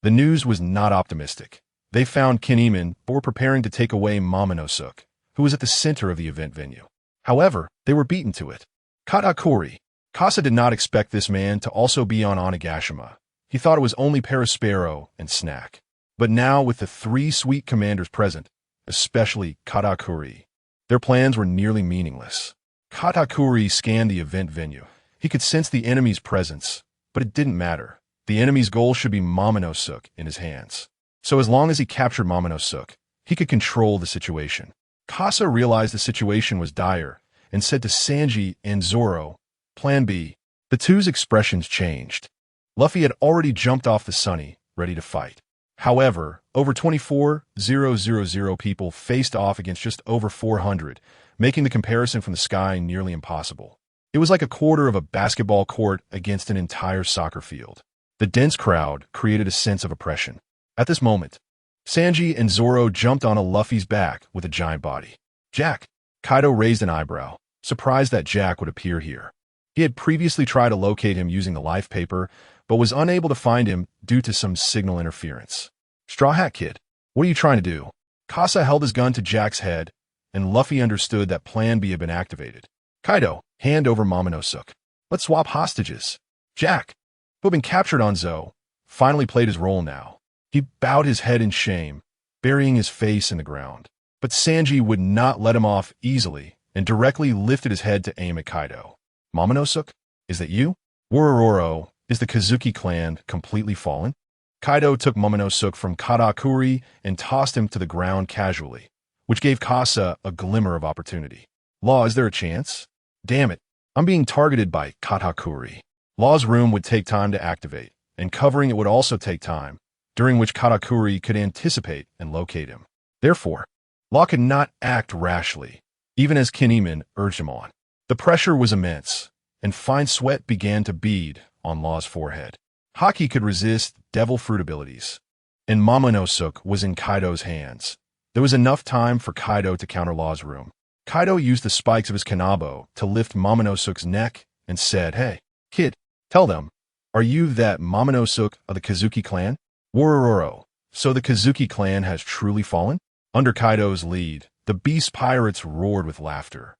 Speaker 1: The news was not optimistic. They found Kinemon but were preparing to take away Momonosuke, who was at the center of the event venue. However, they were beaten to it. Katakuri. Casa did not expect this man to also be on Onigashima. He thought it was only Perospero and Snack. But now with the 3 sweet commanders present, especially Katakuri, their plans were nearly meaningless. Katakuri scanned the event venue. He could sense the enemy's presence, but it didn't matter. The enemy's goal should be Momonosuke in his hands. So as long as he captured Momonosuke, he could control the situation. Casa realized the situation was dire and said to Sanji and Zoro, "Plan B." The two's expressions changed. Luffy had already jumped off the sunny, ready to fight. However, over 24,000 people faced off against just over 400, making the comparison from the sky nearly impossible. It was like a quarter of a basketball court against an entire soccer field. The dense crowd created a sense of oppression. At this moment, Sanji and Zoro jumped on Luffy's back with a giant body. Jack! Kaido raised an eyebrow, surprised that Jack would appear here. He had previously tried to locate him using the life paper, but was unable to find him due to some signal interference. Straw Hat Kid, what are you trying to do? Kasa held his gun to Jack's head, and Luffy understood that Plan B had been activated. Kaido, hand over Momonosuke. Let's swap hostages. Jack, who had been captured on Zo, finally played his role now. He bowed his head in shame, burying his face in the ground. But Sanji would not let him off easily and directly lifted his head to aim at Kaido. Momonosuke, is that you? Roronoa, is the Kozuki clan completely fallen? Kaido took Momonosuke from Katakuri and tossed him to the ground casually, which gave Kasa a glimmer of opportunity. Law, is there a chance? Damn it, I'm being targeted by Katakuri. Law's room would take time to activate, and covering it would also take time, during which Katakuri could anticipate and locate him. Therefore, Law could not act rashly, even as Kinemon urged him on. The pressure was immense, and fine sweat began to bead on Law's forehead. Haki could resist devil fruit abilities, and Momonosuke was in Kaido's hands. There was enough time for Kaido to counter Law's room. Kaido used the spikes of his kanabo to lift Momonosuke's neck and said, "Hey, kid, tell them, are you that Momonosuke of the Kozuki clan?" Roronoa, so the Kozuki clan has truly fallen? Under Kaido's lead, the beast pirates roared with laughter,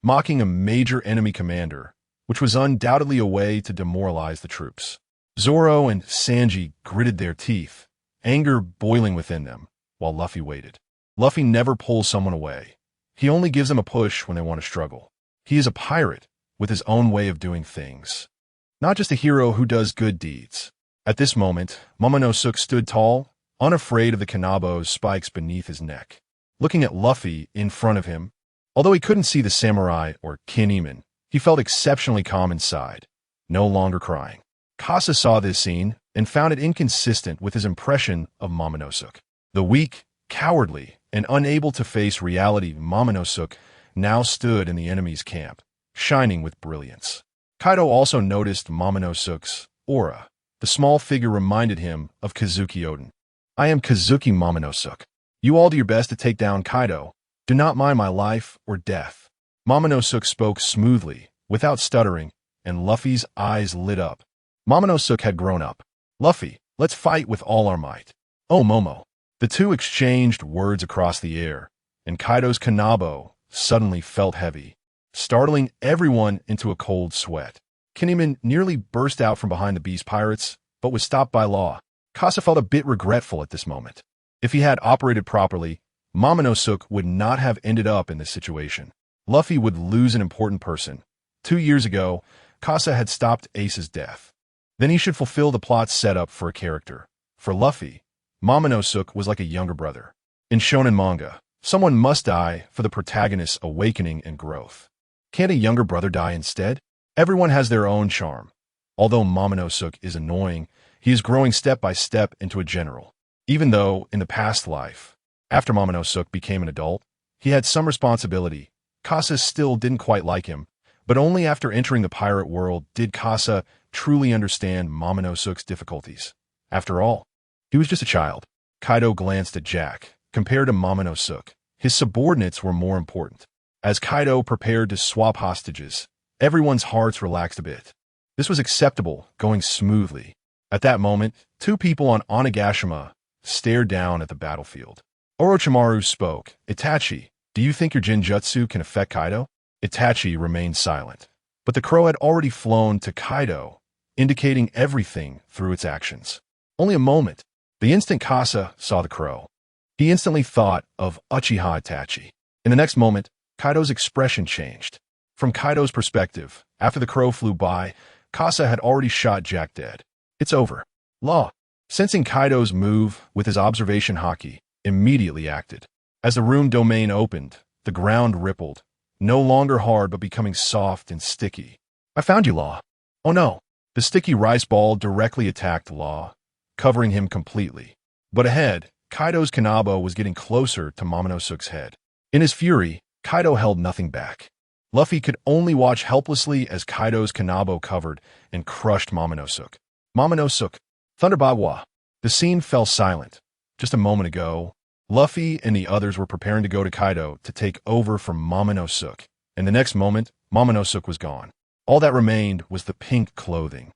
Speaker 1: mocking a major enemy commander, which was undoubtedly a way to demoralize the troops. Zoro and Sanji gritted their teeth, anger boiling within them, while Luffy waited. Luffy never pulls someone away. He only gives them a push when they want to struggle. He is a pirate with his own way of doing things, not just a hero who does good deeds. At this moment, Momonosuke stood tall, unafraid of the Kanabo's spikes beneath his neck, looking at Luffy in front of him. Although he couldn't see the samurai or Kinemon, he felt exceptionally calm inside, no longer crying. Kasa saw this scene and found it inconsistent with his impression of Momonosuke. The weak, cowardly, and unable to face reality Momonosuke now stood in the enemy's camp, shining with brilliance. Kaido also noticed Momonosuke's aura. The small figure reminded him of Kozuki Oden. I am Kozuki Momonosuke. You all do your best to take down Kaido. Do not mind my life or death. Momonosuke spoke smoothly, without stuttering, and Luffy's eyes lit up. Momonosuke had grown up. Luffy, let's fight with all our might. Oh, Momo. The two exchanged words across the air, and Kaido's kanabo suddenly felt heavy, startling everyone into a cold sweat. Kinemon nearly burst out from behind the beast pirates, but was stopped by Law. Kasa felt a bit regretful at this moment. If he had operated properly, Momonosuke would not have ended up in this situation. Luffy would lose an important person. 2 years ago, Kasa had stopped Ace's death. Then he should fulfill the plot set up for a character. For Luffy, Momonosuke was like a younger brother. In shonen manga, someone must die for the protagonist's awakening and growth. Can't a younger brother die instead? Everyone has their own charm. Although Momonosuke is annoying, he is growing step by step into a general. Even though, in the past life, after Momonosuke became an adult, he had some responsibility, Kasa still didn't quite like him, but only after entering the pirate world did Kasa truly understand Momonosuke's difficulties. After all, he was just a child. Kaido glanced at Jack. Compared to Momonosuke, his subordinates were more important. As Kaido prepared to swap hostages, everyone's hearts relaxed a bit. This was acceptable, going smoothly. At that moment, two people on Onigashima stared down at the battlefield. Orochimaru spoke. Itachi, do you think your Jinjutsu can affect Kaido? Itachi remained silent. But the crow had already flown to Kaido, indicating everything through its actions. Only a moment. The instant Kasa saw the crow, he instantly thought of Uchiha Itachi. In the next moment, Kaido's expression changed. From Kaido's perspective, after the crow flew by, Kasa had already shot Jack dead. It's over. Law, sensing Kaido's move with his observation haki, immediately acted. As the room domain opened, the ground rippled, no longer hard but becoming soft and sticky. I found you, Law. Oh no! The sticky rice ball directly attacked Law, covering him completely. But ahead, Kaido's Kanabo was getting closer to Momonosuke's head. In his fury, Kaido held nothing back. Luffy could only watch helplessly as Kaido's Kanabo covered and crushed Momonosuke. Momonosuke, Thunderbagwa. The scene fell silent. Just a moment ago, Luffy and the others were preparing to go to Kaido to take over from Momonosuke, and the next moment, Momonosuke was gone. All that remained was the pink clothing.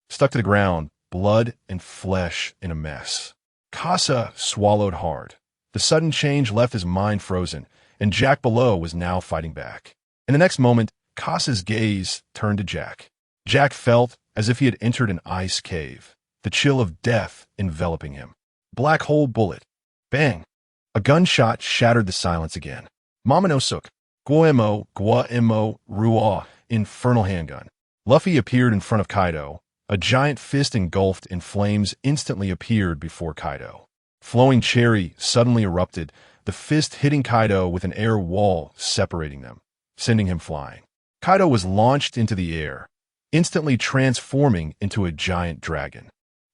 Speaker 1: Stuck to the ground, blood and flesh in a mess. Casa swallowed hard. The sudden change left his mind frozen, and Jack below was now fighting back. In the next moment, Casa's gaze turned to Jack. Jack felt as if he had entered an ice cave, the chill of death enveloping him. Black hole bullet. Bang! A gunshot shattered the silence again. Momonosuke, Guemo, Rua, infernal handgun. Luffy appeared in front of Kaido. A giant fist engulfed in flames instantly appeared before Kaido. Flowing cherry suddenly erupted, the fist hitting Kaido with an air wall separating them, sending him flying. Kaido was launched into the air, instantly transforming into a giant dragon.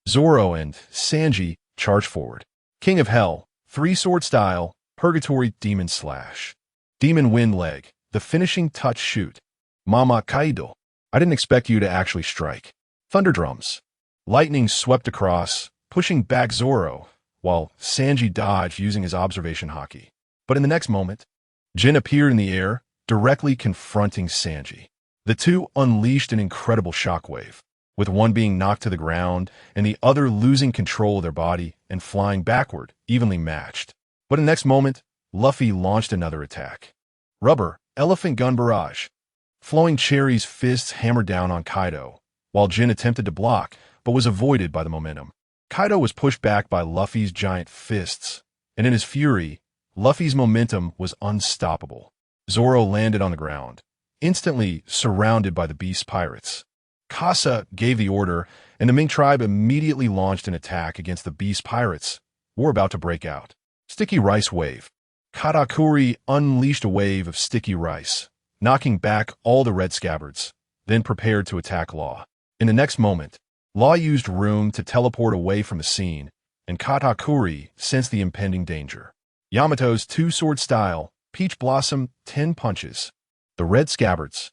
Speaker 1: Zoro and Sanji charged forward. King of Hell, three-sword style, Purgatory Demon Slash. Demon Wind Leg, the finishing touch shoot. Mama Kaido, I didn't expect you to actually strike. Thunder Drums. Lightning swept across, pushing back Zoro, while Sanji dodged using his observation haki. But in the next moment, Jin appeared in the air, directly confronting Sanji. The two unleashed an incredible shockwave, with one being knocked to the ground and the other losing control of their body and flying backward, evenly matched. But in the next moment, Luffy launched another attack. Rubber, Elephant Gun Barrage. Flowing Cherry's fists hammered down on Kaido, while Jin attempted to block, but was avoided by the momentum. Kaido was pushed back by Luffy's giant fists, and in his fury, Luffy's momentum was unstoppable. Zoro landed on the ground, instantly surrounded by the Beast Pirates. Casa gave the order, and the Mink tribe immediately launched an attack against the Beast Pirates. War about to break out. Sticky Rice Wave. Katakuri unleashed a wave of sticky rice, knocking back all the red scabbards, then prepared to attack Law. In the next moment, Law used Rune to teleport away from the scene, and Katakuri sensed the impending danger. Yamato's two-sword style, Peach Blossom, 10 punches. The red scabbards,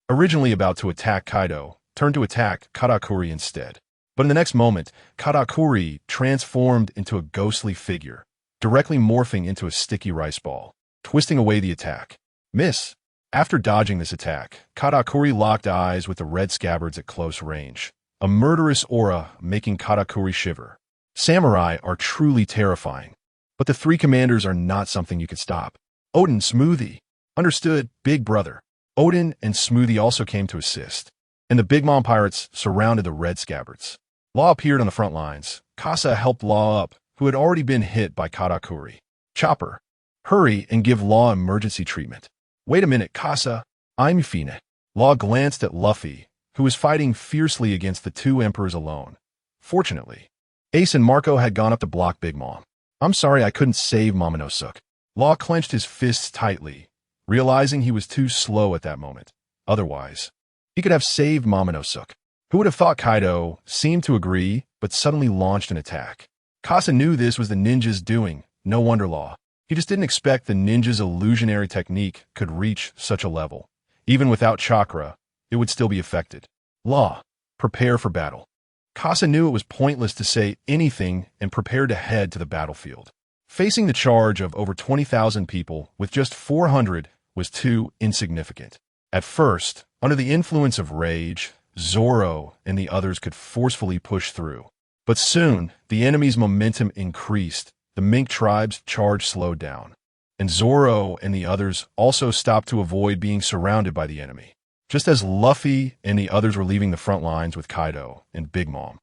Speaker 1: originally about to attack Kaido, turned to attack Katakuri instead. But in the next moment, Katakuri transformed into a ghostly figure, directly morphing into a sticky rice ball, twisting away the attack. Miss. After dodging this attack, Katakuri locked eyes with the red scabbards at close range, a murderous aura making Katakuri shiver. Samurai are truly terrifying, but the three commanders are not something you could stop. Odin, Smoothie. Understood, big brother. Odin and Smoothie also came to assist, and the Big Mom Pirates surrounded the red scabbards. Law appeared on the front lines. Casa helped Law up, who had already been hit by Katakuri. Chopper. Hurry and give Law emergency treatment. Wait a minute, Casa. I'm Fine. Law glanced at Luffy, who was fighting fiercely against the two emperors alone. Fortunately, Ace and Marco had gone up to block Big Mom. I'm sorry I couldn't save Momonosuke. Law clenched his fists tightly, realizing he was too slow at that moment. Otherwise, he could have saved Momonosuke. Who would have thought? Kaido seemed to agree, but suddenly launched an attack. Casa knew this was the ninja's doing, no wonder Law. He just didn't expect the ninja's illusionary technique could reach such a level. Even without chakra, it would still be affected. Law, prepare for battle. Casa knew it was pointless to say anything and prepared to head to the battlefield. Facing the charge of over 20,000 people with just 400 was too insignificant. At first, under the influence of rage, Zoro and the others could forcefully push through. But soon, the enemy's momentum increased. The Mink tribe's charge slowed down, and Zoro and the others also stopped to avoid being surrounded by the enemy. Just as Luffy and the others were leaving the front lines with Kaido and Big Mom,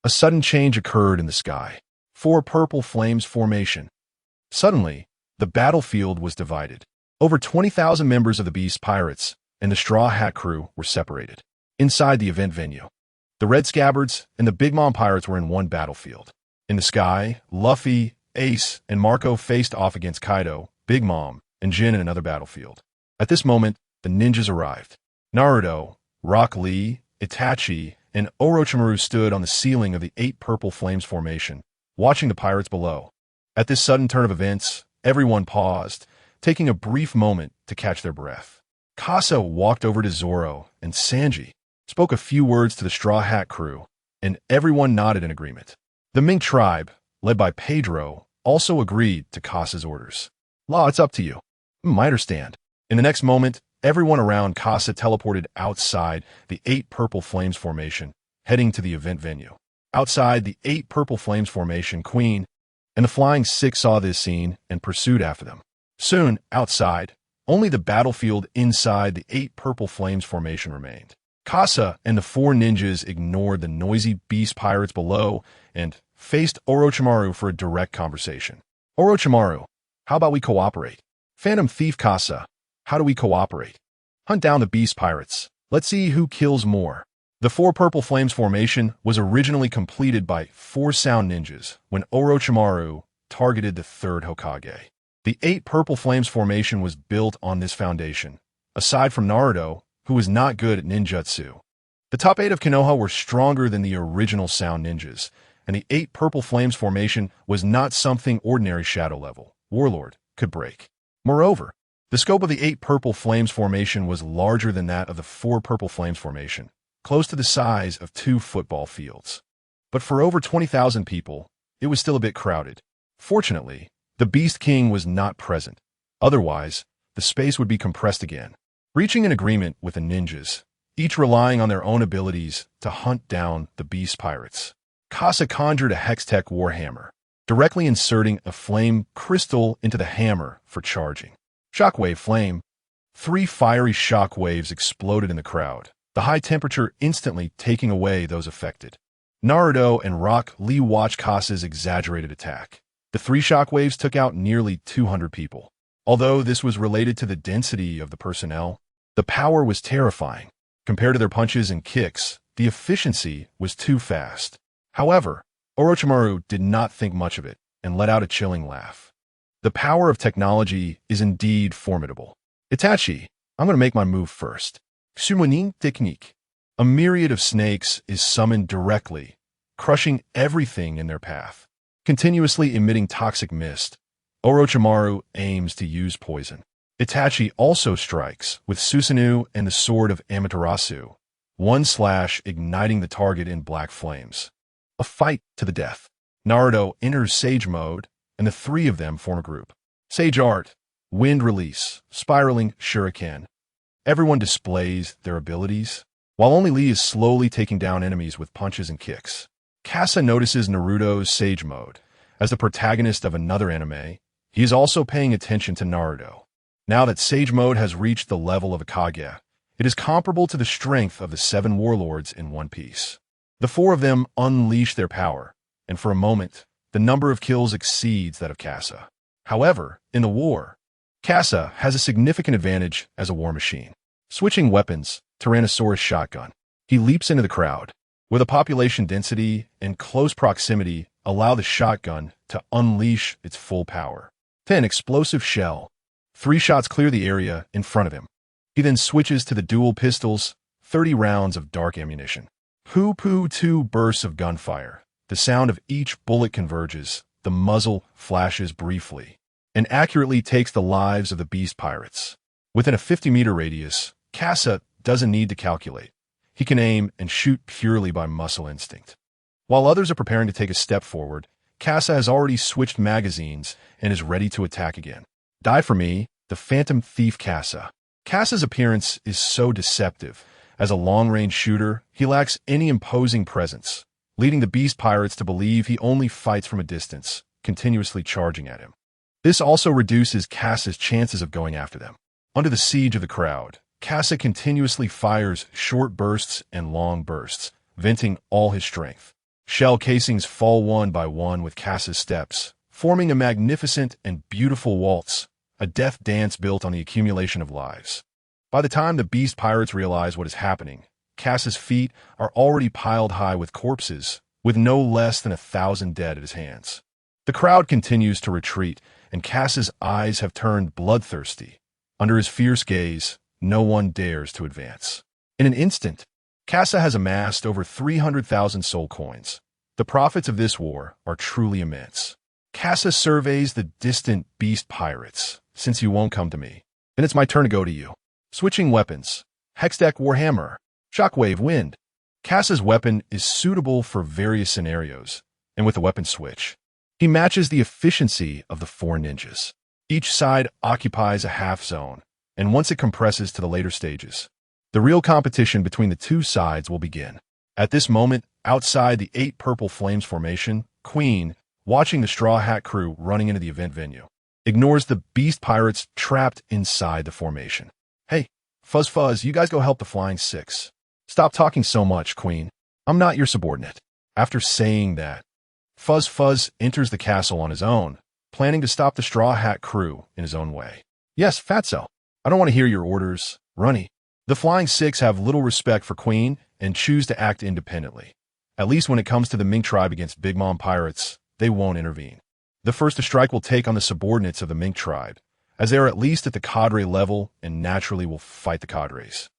Speaker 1: a sudden change occurred in the sky. 4 purple flames formation. Suddenly, the battlefield was divided. Over 20,000 members of the Beast Pirates and the Straw Hat crew were separated. Inside the event venue, the Red Scabbards and the Big Mom Pirates were in one battlefield. In the sky, Luffy, Ace, and Marco faced off against Kaido, Big Mom, and Jin in another battlefield. At this moment, the ninjas arrived. Naruto, Rock Lee, Itachi, and Orochimaru stood on the ceiling of the 8 Purple Flames formation, watching the pirates below. At this sudden turn of events, everyone paused, taking a brief moment to catch their breath. Kasa walked over to Zoro and Sanji, spoke a few words to the Straw Hat crew, and everyone nodded in agreement. The Mink tribe, led by Pedro, also agreed to Kasa's orders. "Law, it's up to you." "I understand." In the next moment, everyone around Kasa teleported outside the 8 Purple Flames formation, heading to the event venue. Outside the 8 Purple Flames formation, Queen and the Flying Six saw this scene and pursued after them. Soon, outside, only the battlefield inside the 8 Purple Flames formation remained. Kasa and the 4 ninjas ignored the noisy beast pirates below and faced Orochimaru for a direct conversation. "Orochimaru, how about we cooperate?" "Phantom Thief Kasa, how do we cooperate?" "Hunt down the beast pirates. Let's see who kills more." The 4 Purple Flames formation was originally completed by 4 Sound Ninjas when Orochimaru targeted the 3rd Hokage. The 8 Purple Flames formation was built on this foundation, aside from Naruto, who was not good at ninjutsu. The top 8 of Konoha were stronger than the original Sound Ninjas, and the 8 Purple Flames formation was not something ordinary shadow-level warlord could break. Moreover, the scope of the 8 Purple Flames formation was larger than that of the 4 Purple Flames formation, close to the size of 2 football fields. But for over 20,000 people, it was still a bit crowded. Fortunately, the Beast King was not present. Otherwise, the space would be compressed again. Reaching an agreement with the ninjas, each relying on their own abilities to hunt down the beast pirates, Kasa conjured a Hextech warhammer, directly inserting a flame crystal into the hammer for charging. Shockwave flame. 3 fiery shockwaves exploded in the crowd, the high temperature instantly taking away those affected. Naruto and Rock Lee watched Kasa's exaggerated attack. The 3 shockwaves took out nearly 200 people. Although this was related to the density of the personnel, the power was terrifying. Compared to their punches and kicks, the efficiency was too fast. However, Orochimaru did not think much of it and let out a chilling laugh. The power of technology is indeed formidable. "Itachi, I'm going to make my move first." Summoning technique. A myriad of snakes is summoned directly, crushing everything in their path. Continuously emitting toxic mist, Orochimaru aims to use poison. Itachi also strikes with Susanoo and the Sword of Amaterasu, one slash igniting the target in black flames. A fight to the death. Naruto enters Sage mode, and the 3 of them form a group. Sage Art, Wind Release, Spiraling Shuriken. Everyone displays their abilities, while only Lee is slowly taking down enemies with punches and kicks. Kasa notices Naruto's Sage mode. As the protagonist of another anime, he is also paying attention to Naruto. Now that Sage mode has reached the level of a Kage, it is comparable to the strength of the 7 warlords in One Piece. The 4 of them unleash their power, and for a moment, the number of kills exceeds that of Kasa. However, in the war, Kasa has a significant advantage as a war machine. Switching weapons, Tyrannosaurus shotgun. He leaps into the crowd. With a population density and close proximity, allow the shotgun to unleash its full power. 10 explosive shell. 3 shots clear the area in front of him. He then switches to the dual pistols, 30 rounds of dark ammunition. Poo-poo 2 bursts of gunfire. The sound of each bullet converges, the muzzle flashes briefly, and accurately takes the lives of the beast pirates. Within a 50-meter radius, Kasa doesn't need to calculate. He can aim and shoot purely by muscle instinct. While others are preparing to take a step forward, Kasa has already switched magazines and is ready to attack again. Die for me, the Phantom Thief Kasa. Kasa's appearance is so deceptive. As a long-range shooter, he lacks any imposing presence, leading the beast pirates to believe he only fights from a distance, continuously charging at him. This also reduces Kasa's chances of going after them. Under the siege of the crowd, Kasa continuously fires short bursts and long bursts, venting all his strength. Shell casings fall one by one with Kasa's steps, forming a magnificent and beautiful waltz, a death dance built on the accumulation of lives. By the time the beast pirates realize what is happening, Kasa's feet are already piled high with corpses, with no less than 1,000 dead at his hands. The crowd continues to retreat, and Kasa's eyes have turned bloodthirsty. Under his fierce gaze, no one dares to advance. In an instant, Casa has amassed over 300,000 soul coins. The profits of this war are truly immense. Casa surveys the distant beast pirates. Since you won't come to me, then it's my turn to go to you. Switching weapons. Hextech Warhammer. Shockwave Wind. Casa's weapon is suitable for various scenarios, and with a weapon switch, he matches the efficiency of the 4 ninjas. Each side occupies a half zone, and once it compresses to the later stages, the real competition between the 2 sides will begin. At this moment, outside the 8 purple flames formation, Queen, watching the Straw Hat crew running into the event venue, ignores the beast pirates trapped inside the formation. Hey, Fuzz, you guys go help the Flying Six. Stop talking so much, Queen. I'm not your subordinate. After saying that, Fuzz enters the castle on his own, planning to stop the Straw Hat crew in his own way. Yes, Fatso. I don't want to hear your orders, Runny. The Flying Six have little respect for Queen and choose to act independently. At least when it comes to the Mink tribe against Big Mom pirates, they won't intervene. The first to strike will take on the subordinates of the Mink tribe, as they are at least at the cadre level and naturally will fight the cadres.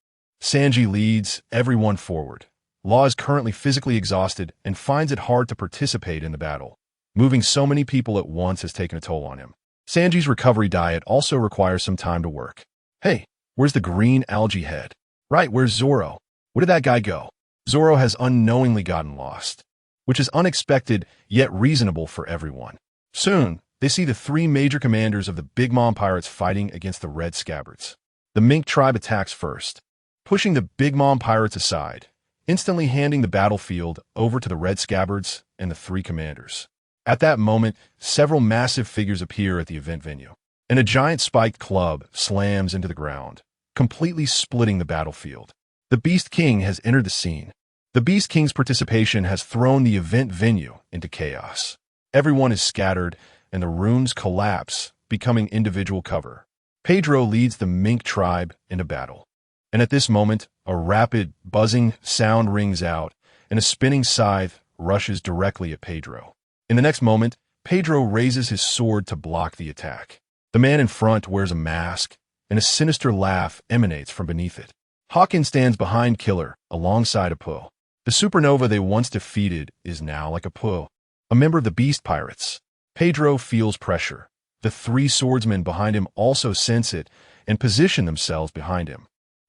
Speaker 1: Sanji leads everyone forward. Law is currently physically exhausted and finds it hard to participate in the battle. Moving so many people at once has taken a toll on him. Sanji's recovery diet also requires some time to work. Hey, where's the green algae head? Right, where's Zoro? Where did that guy go? Zoro has unknowingly gotten lost, which is unexpected yet reasonable for everyone. Soon, they see the 3 major commanders of the Big Mom pirates fighting against the Red Scabbards. The Mink tribe attacks first, pushing the Big Mom pirates aside, instantly handing the battlefield over to the Red Scabbards and the 3 commanders. At that moment, several massive figures appear at the event venue, and a giant spiked club slams into the ground, completely splitting the battlefield. The Beast King has entered the scene. The Beast King's participation has thrown the event venue into chaos. Everyone is scattered, and the runes collapse, becoming individual cover. Pedro leads the Mink tribe into battle. And at this moment, a rapid, buzzing sound rings out, and a spinning scythe rushes directly at Pedro. In the next moment, Pedro raises his sword to block the attack. The man in front wears a mask, and a sinister laugh emanates from beneath it. Hawkins stands behind Killer, alongside Apu. The supernova they once defeated is now like Apu, a member of the Beast Pirates. Pedro feels pressure. The 3 swordsmen behind him also sense it and position themselves behind him.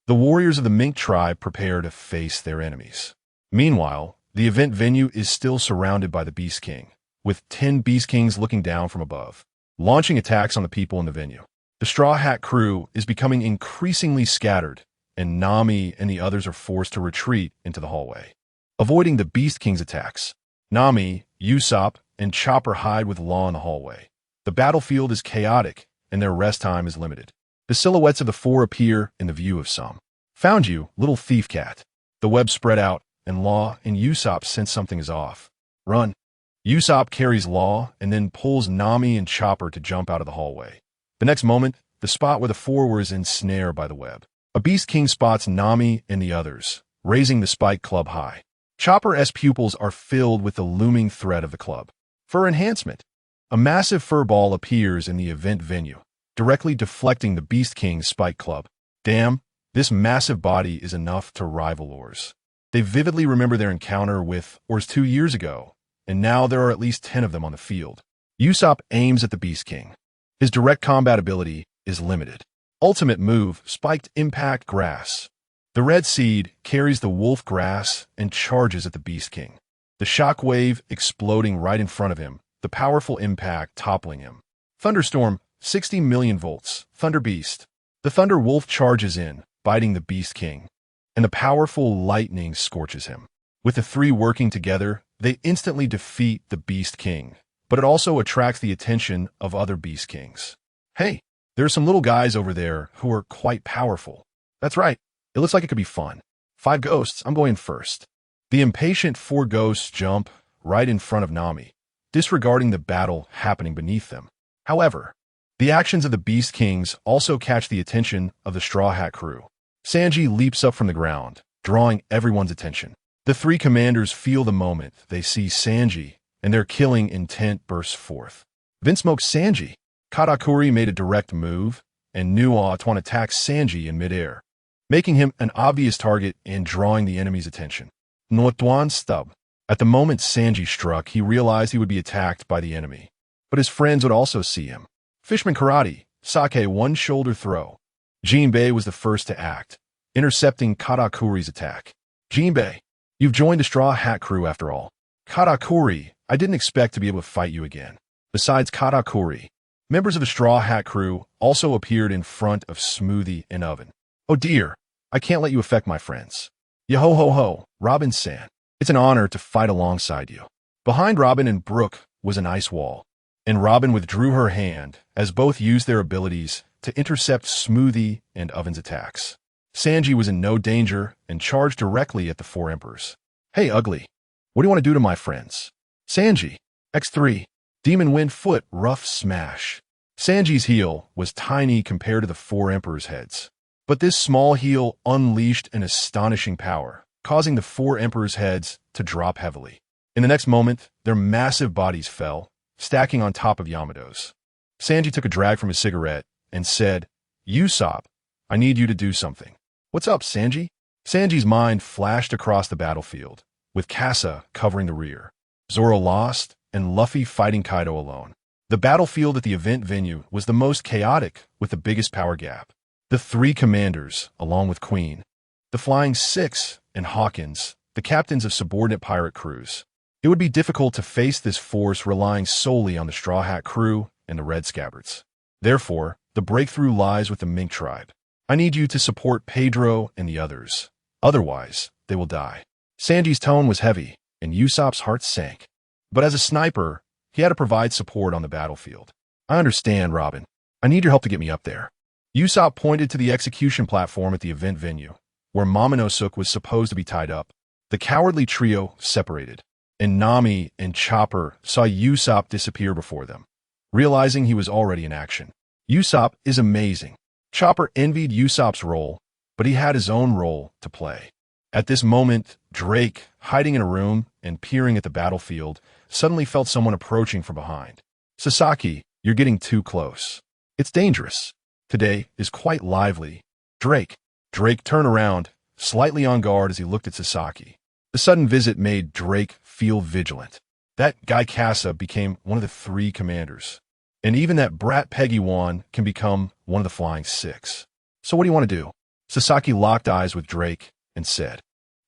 Speaker 1: The warriors of the Mink tribe prepare to face their enemies. Meanwhile, the event venue is still surrounded by the Beast King, with 10 Beast Kings looking down from above, launching attacks on the people in the venue. The Straw Hat crew is becoming increasingly scattered, and Nami and the others are forced to retreat into the hallway. Avoiding the Beast King's attacks, Nami, Usopp, and Chopper hide with Law in the hallway. The battlefield is chaotic, and their rest time is limited. The silhouettes of the 4 appear in the view of some. Found you, little thief cat. The web spread out, and Law and Usopp sense something is off. Run. Usopp carries Law and then pulls Nami and Chopper to jump out of the hallway. The next moment, the spot where the 4 were is ensnared by the web. A Beast King spots Nami and the others, raising the spike club high. Chopper's pupils are filled with the looming threat of the club. Fur enhancement. A massive fur ball appears in the event venue, directly deflecting the Beast King's spike club. Damn, this massive body is enough to rival Oars. They vividly remember their encounter with Oars 2 years ago, and now there are at least 10 of them on the field. Usopp aims at the Beast King. His direct combat ability is limited. Ultimate move, Spiked Impact Grass. The Red Seed carries the wolf grass and charges at the Beast King. The shockwave exploding right in front of him, the powerful impact toppling him. Thunderstorm, 60 million volts, Thunder Beast. The Thunder Wolf charges in, biting the Beast King, and the powerful lightning scorches him. With the 3 working together, they instantly defeat the Beast King, but it also attracts the attention of other Beast Kings. Hey, there are some little guys over there who are quite powerful. That's right, it looks like it could be fun. 5 ghosts, I'm going first. The impatient 4 ghosts jump right in front of Nami, disregarding the battle happening beneath them. However, the actions of the Beast Kings also catch the attention of the Straw Hat crew. Sanji leaps up from the ground, drawing everyone's attention. The 3 commanders feel the moment they see Sanji, and their killing intent bursts forth. Vinsmoke Sanji. Katakuri made a direct move, and Nuo attacks Sanji in midair. making him an obvious target and drawing the enemy's attention. Notuan stub. At the moment Sanji struck, he realized he would be attacked by the enemy. But his friends would also see him. Fishman karate, sake one shoulder throw. Jinbei was the first to act, intercepting Katakuri's attack. Jinbei, you've joined the Straw Hat crew after all. Katakuri, I didn't expect to be able to fight you again. Besides Katakuri, members of the Straw Hat crew also appeared in front of Smoothie and Oven. Oh dear, I can't let you affect my friends. Yo-ho-ho-ho, Robin-san. It's an honor to fight alongside you. Behind Robin and Brooke was an ice wall, and Robin withdrew her hand as both used their abilities to intercept Smoothie and Oven's attacks. Sanji was in no danger and charged directly at the four emperors. Hey, Ugly, what do you want to do to my friends? Sanji, X3, Demon Wind Foot, rough smash. Sanji's heel was tiny compared to the four emperors' heads, but this small heel unleashed an astonishing power, causing the four emperors' heads to drop heavily. In the next moment, their massive bodies fell, stacking on top of Yamato's. Sanji took a drag from his cigarette and said, Usopp, I need you to do something. What's up, Sanji? Sanji's mind flashed across the battlefield, with Casa covering the rear, Zoro lost, and Luffy fighting Kaido alone. The battlefield at the event venue was the most chaotic, with the biggest power gap. The three commanders, along with Queen, the Flying Six, and Hawkins, the captains of subordinate pirate crews. It would be difficult to face this force relying solely on the Straw Hat crew and the Red Scabbards. Therefore, the breakthrough lies with the Mink tribe. I need you to support Pedro and the others. Otherwise, they will die. Sanji's tone was heavy, and Usopp's heart sank. But as a sniper, he had to provide support on the battlefield. I understand, Robin. I need your help to get me up there. Usopp pointed to the execution platform at the event venue, where Momonosuke was supposed to be tied up. The cowardly trio separated, and Nami and Chopper saw Usopp disappear before them, realizing he was already in action. Usopp is amazing. Chopper envied Usopp's role, but he had his own role to play. At this moment, Drake, hiding in a room and peering at the battlefield, suddenly felt someone approaching from behind. Sasaki, you're getting too close. It's dangerous. Today is quite lively. Drake turned around, slightly on guard as he looked at Sasaki. The sudden visit made Drake feel vigilant. That guy Casa became one of the three commanders. And even that brat Peggy Wan can become one of the Flying Six. So what do you want to do? Sasaki locked eyes with Drake and said,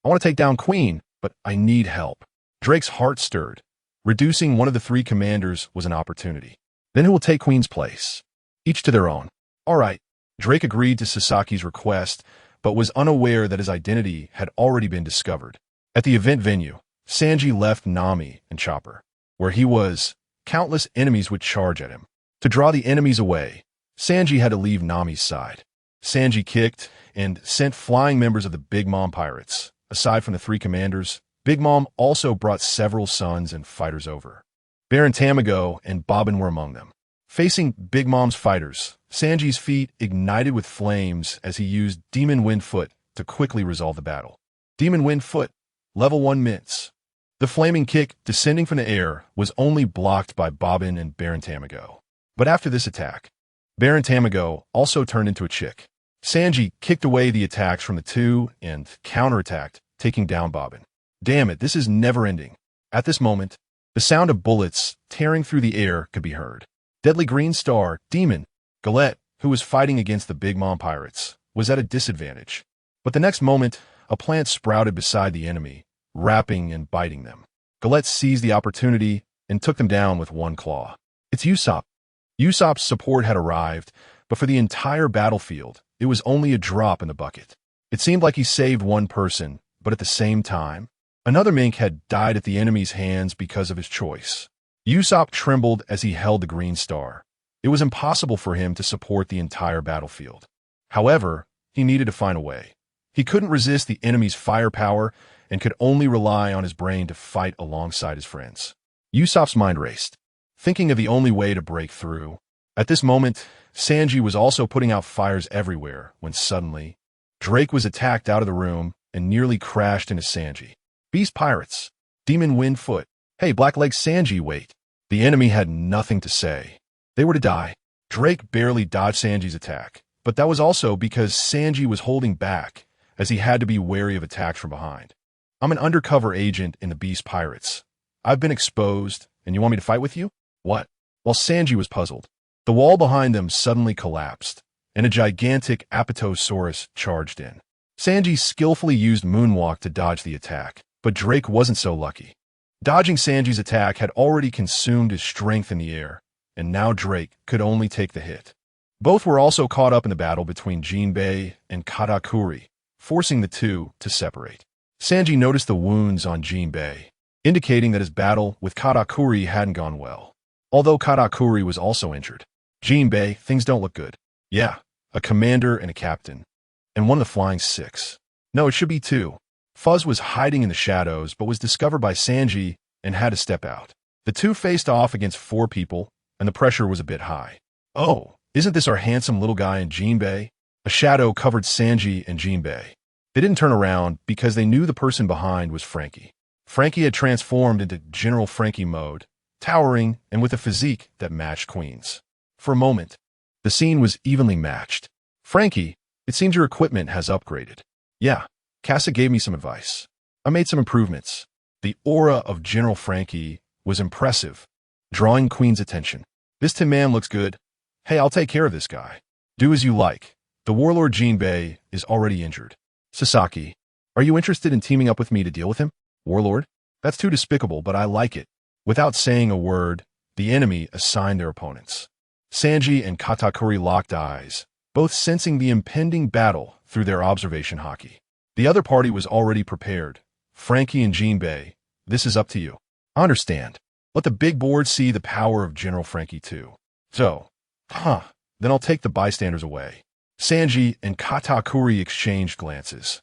Speaker 1: I want to take down Queen, but I need help. Drake's heart stirred. Reducing one of the three commanders was an opportunity. Then who will take Queen's place? Each to their own. All right. Drake agreed to Sasaki's request, but was unaware that his identity had already been discovered. At the event venue, Sanji left Nami and Chopper. Where he was, countless enemies would charge at him. To draw the enemies away, Sanji had to leave Nami's side. Sanji kicked and sent flying members of the Big Mom Pirates. Aside from the three commanders, Big Mom also brought several sons and fighters over. Baron Tamago and Bobbin were among them. Facing Big Mom's fighters, Sanji's feet ignited with flames as he used Demon Wind Foot to quickly resolve the battle. Demon Wind Foot, level 1 mints. The flaming kick, descending from the air, was only blocked by Bobbin and Baron Tamago. But after this attack, Baron Tamago also turned into a chick. Sanji kicked away the attacks from the two and counterattacked, taking down Bobbin. Damn it, this is never-ending. At this moment, the sound of bullets tearing through the air could be heard. Deadly Green Star, Demon, Galette, who was fighting against the Big Mom Pirates, was at a disadvantage. But the next moment, a plant sprouted beside the enemy, wrapping and biting them. Galette seized the opportunity and took them down with one claw. It's Usopp. Usopp's support had arrived, but for the entire battlefield, it was only a drop in the bucket. It seemed like he saved one person, but at the same time, another mink had died at the enemy's hands because of his choice. Usopp trembled as he held the green star. It was impossible for him to support the entire battlefield. However, he needed to find a way. He couldn't resist the enemy's firepower and could only rely on his brain to fight alongside his friends. Usopp's mind raced, thinking of the only way to break through. At this moment, Sanji was also putting out fires everywhere when suddenly, Drake was attacked out of the room and nearly crashed into Sanji. Beast Pirates, Demon Wind Foot. Hey, Blackleg Sanji, wait. The enemy had nothing to say. They were to die. Drake barely dodged Sanji's attack, but that was also because Sanji was holding back, as he had to be wary of attacks from behind. I'm an undercover agent in the Beast Pirates. I've been exposed, and you want me to fight with you? What? While Sanji was puzzled, the wall behind them suddenly collapsed, and a gigantic Apatosaurus charged in. Sanji skillfully used Moonwalk to dodge the attack, but Drake wasn't so lucky. Dodging Sanji's attack had already consumed his strength in the air, and now Drake could only take the hit. Both were also caught up in the battle between Jinbei and Katakuri, forcing the two to separate. Sanji noticed the wounds on Jinbei, indicating that his battle with Katakuri hadn't gone well. Although Katakuri was also injured. Jinbei, things don't look good. Yeah, a commander and a captain. And one of the Flying Six. No, it should be two. Fuzz was hiding in the shadows, but was discovered by Sanji and had to step out. The two faced off against 4 people, and the pressure was a bit high. Oh, isn't this our handsome little guy in Jinbei? A shadow covered Sanji and Jinbei. They didn't turn around because they knew the person behind was Frankie. Frankie had transformed into General Frankie mode, towering and with a physique that matched Queen's. For a moment, the scene was evenly matched. Frankie, it seems your equipment has upgraded. Yeah, Casa gave me some advice. I made some improvements. The aura of General Frankie was impressive, drawing Queen's attention. This Tin Man looks good. Hey, I'll take care of this guy. Do as you like. The warlord Jinbei is already injured. Sasaki, are you interested in teaming up with me to deal with him? Warlord? That's too despicable, but I like it. Without saying a word, the enemy assigned their opponents. Sanji and Katakuri locked eyes, both sensing the impending battle through their observation haki. The other party was already prepared. Frankie and Jinbei, this is up to you. I understand. Let the big board see the power of General Frankie too. So, then I'll take the bystanders away. Sanji and Katakuri exchanged glances.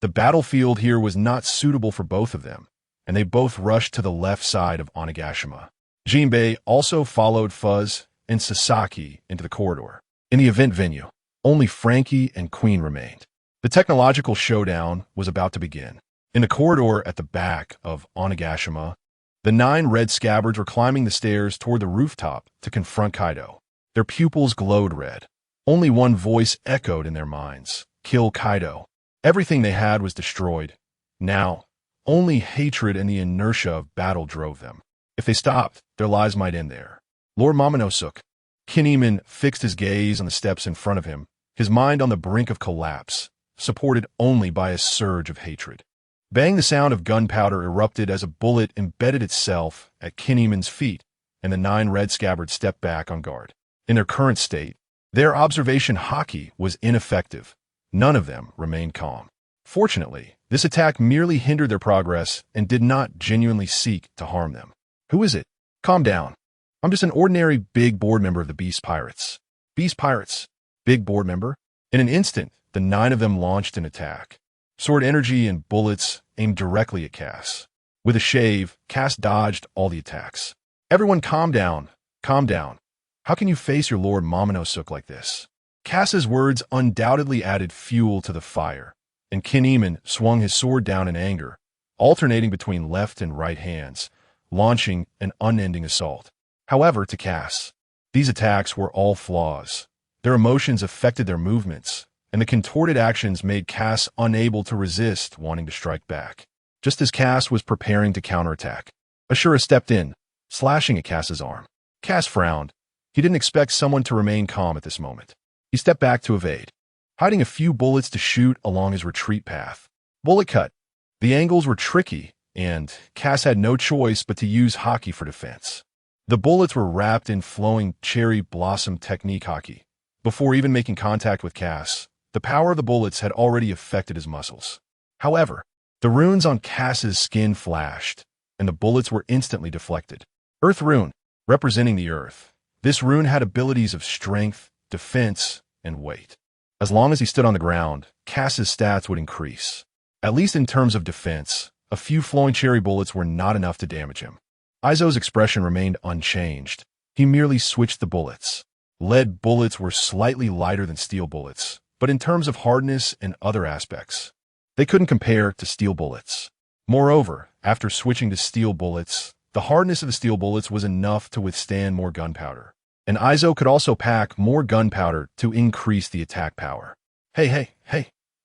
Speaker 1: The battlefield here was not suitable for both of them, and they both rushed to the left side of Onigashima. Jinbei also followed Fuzz and Sasaki into the corridor. In the event venue, only Frankie and Queen remained. The technological showdown was about to begin. In the corridor at the back of Onigashima, the 9 red scabbards were climbing the stairs toward the rooftop to confront Kaido. Their pupils glowed red. Only one voice echoed in their minds: kill Kaido. Everything they had was destroyed. Now, only hatred and the inertia of battle drove them. If they stopped, their lives might end there. Lord Momonosuke. Kinemon fixed his gaze on the steps in front of him, his mind on the brink of collapse, supported only by a surge of hatred. Bang! The sound of gunpowder erupted as a bullet embedded itself at Kinemon's feet, and the 9 red scabbards stepped back on guard. In their current state, their observation haki was ineffective. None of them remained calm. Fortunately, this attack merely hindered their progress and did not genuinely seek to harm them. Who is it? Calm down. I'm just an ordinary big board member of the Beast Pirates. Beast Pirates? Big board member? In an instant, the 9 of them launched an attack. Sword energy and bullets aimed directly at Cass. With a shave, Cass dodged all the attacks. Everyone calm down. Calm down. How can you face your Lord Momonosuke like this? Cass's words undoubtedly added fuel to the fire, and Kinemon swung his sword down in anger, alternating between left and right hands, launching an unending assault. However, to Cass, these attacks were all flaws. Their emotions affected their movements, and the contorted actions made Cass unable to resist wanting to strike back. Just as Cass was preparing to counterattack, Ashura stepped in, slashing at Cass's arm. Cass frowned. He didn't expect someone to remain calm at this moment. He stepped back to evade, hiding a few bullets to shoot along his retreat path. Bullet cut. The angles were tricky, and Cass had no choice but to use haki for defense. The bullets were wrapped in flowing cherry blossom technique haki. Before even making contact with Cass, the power of the bullets had already affected his muscles. However, the runes on Cass's skin flashed, and the bullets were instantly deflected. Earth rune, representing the earth. This rune had abilities of strength, defense, and weight. As long as he stood on the ground, Cass's stats would increase. At least in terms of defense, a few flowing cherry bullets were not enough to damage him. Aizo's expression remained unchanged. He merely switched the bullets. Lead bullets were slightly lighter than steel bullets, but in terms of hardness and other aspects, they couldn't compare to steel bullets. Moreover, after switching to steel bullets, the hardness of the steel bullets was enough to withstand more gunpowder. and Izo could also pack more gunpowder to increase the attack power. Hey,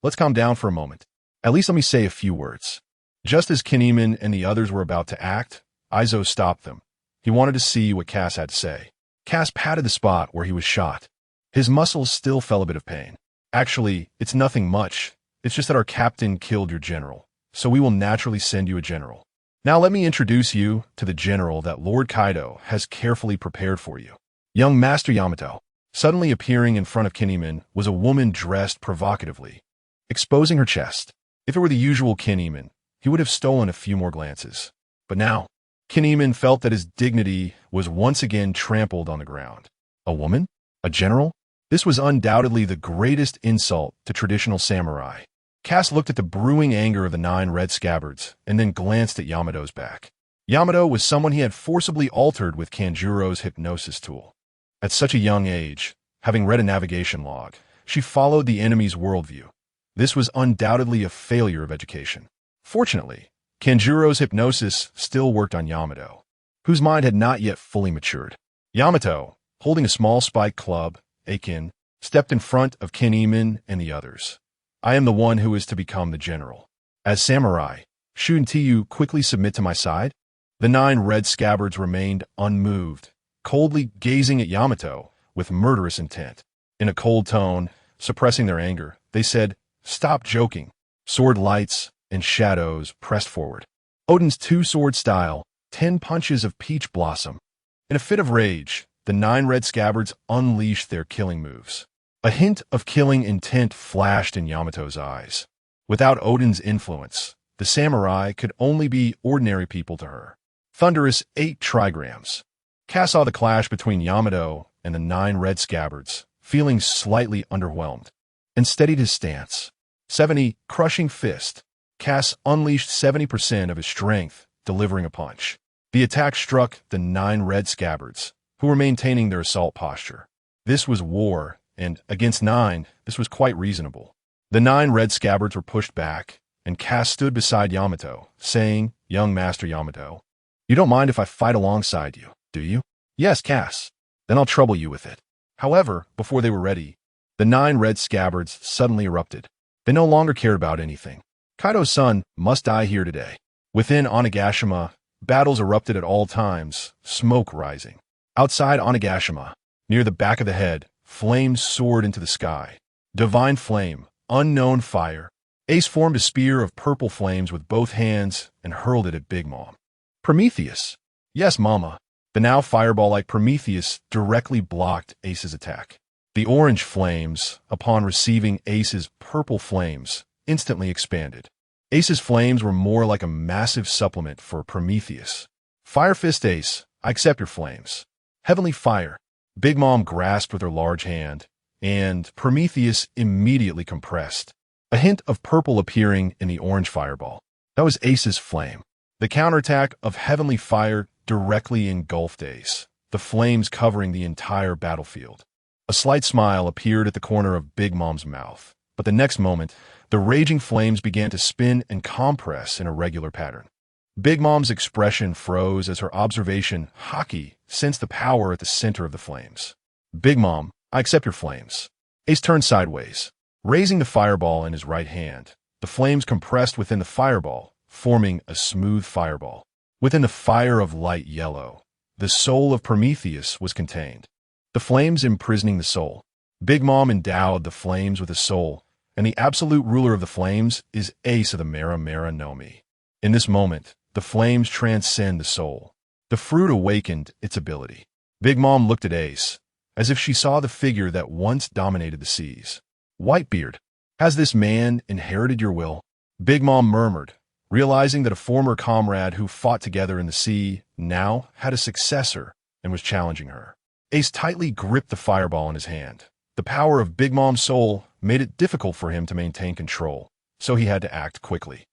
Speaker 1: let's calm down for a moment. At least let me say a few words. Just as Kinemon and the others were about to act, Izo stopped them. He wanted to see what Cass had to say. Cass patted the spot where he was shot. His muscles still felt a bit of pain. Actually, it's nothing much. It's just that our captain killed your general, so we will naturally send you a general. Now let me introduce you to the general that Lord Kaido has carefully prepared for you. Young Master Yamato. Suddenly appearing in front of Kinemon was a woman dressed provocatively, exposing her chest. If it were the usual Kinemon, he would have stolen a few more glances. But now, Kinemon felt that his dignity was once again trampled on the ground. A woman? A general? This was undoubtedly the greatest insult to traditional samurai. Cass looked at the brewing anger of the 9 red scabbards and then glanced at Yamato's back. Yamato was someone he had forcibly altered with Kanjuro's hypnosis tool. At such a young age, having read a navigation log, she followed the enemy's worldview. This was undoubtedly a failure of education. Fortunately, Kanjuro's hypnosis still worked on Yamato, whose mind had not yet fully matured. Yamato, holding a small spiked club, Akin, stepped in front of Kinemon and the others. I am the one who is to become the general. As samurai, shouldn't you quickly submit to my side? The 9 red scabbards remained unmoved, coldly gazing at Yamato with murderous intent. In a cold tone, suppressing their anger, they said, "Stop joking." Sword lights and shadows pressed forward. Odin's 2-sword style, 10 punches of peach blossom. In a fit of rage, the 9 red scabbards unleashed their killing moves. A hint of killing intent flashed in Yamato's eyes. Without Odin's influence, the samurai could only be ordinary people to her. Thunderous 8 trigrams. Cass saw the clash between Yamato and the 9 red scabbards, feeling slightly underwhelmed, and steadied his stance. 70 crushing fist. Cass unleashed 70% of his strength, delivering a punch. The attack struck the 9 red scabbards, who were maintaining their assault posture. This was war, and against 9, this was quite reasonable. The 9 red scabbards were pushed back, and Cass stood beside Yamato, saying, "Young Master Yamato, you don't mind if I fight alongside you, do you?" "Yes, Cass. Then I'll trouble you with it." However, before they were ready, the 9 red scabbards suddenly erupted. They no longer cared about anything. Kaido's son must die here today. Within Onigashima, battles erupted at all times, smoke rising. Outside Onigashima, near the back of the head, flames soared into the sky. Divine flame, unknown fire. Ace formed a spear of purple flames with both hands and hurled it at Big Mom. Prometheus. Yes, Mama. The now fireball-like Prometheus directly blocked Ace's attack. The orange flames, upon receiving Ace's purple flames, instantly expanded. Ace's flames were more like a massive supplement for Prometheus. Fire Fist Ace, I accept your flames. Heavenly Fire. Big Mom grasped with her large hand, and Prometheus immediately compressed. A hint of purple appearing in the orange fireball. That was Ace's flame. The counterattack of Heavenly Fire directly engulfed Ace, the flames covering the entire battlefield. A slight smile appeared at the corner of Big Mom's mouth, but the next moment, the raging flames began to spin and compress in a regular pattern. Big Mom's expression froze as her observation, Haki, sensed the power at the center of the flames. Big Mom, I accept your flames. Ace turned sideways, raising the fireball in his right hand. The flames compressed within the fireball, forming a smooth fireball. Within the fire of light yellow, the soul of Prometheus was contained. The flames imprisoning the soul. Big Mom endowed the flames with a soul, and the absolute ruler of the flames is Ace of the Mera Mera no Mi. In this moment, the flames transcend the soul. The fruit awakened its ability. Big Mom looked at Ace, as if she saw the figure that once dominated the seas. Whitebeard, has this man inherited your will? Big Mom murmured, realizing that a former comrade who fought together in the sea now had a successor and was challenging her. Ace tightly gripped the fireball in his hand. The power of Big Mom's soul made it difficult for him to maintain control, so he had to act quickly.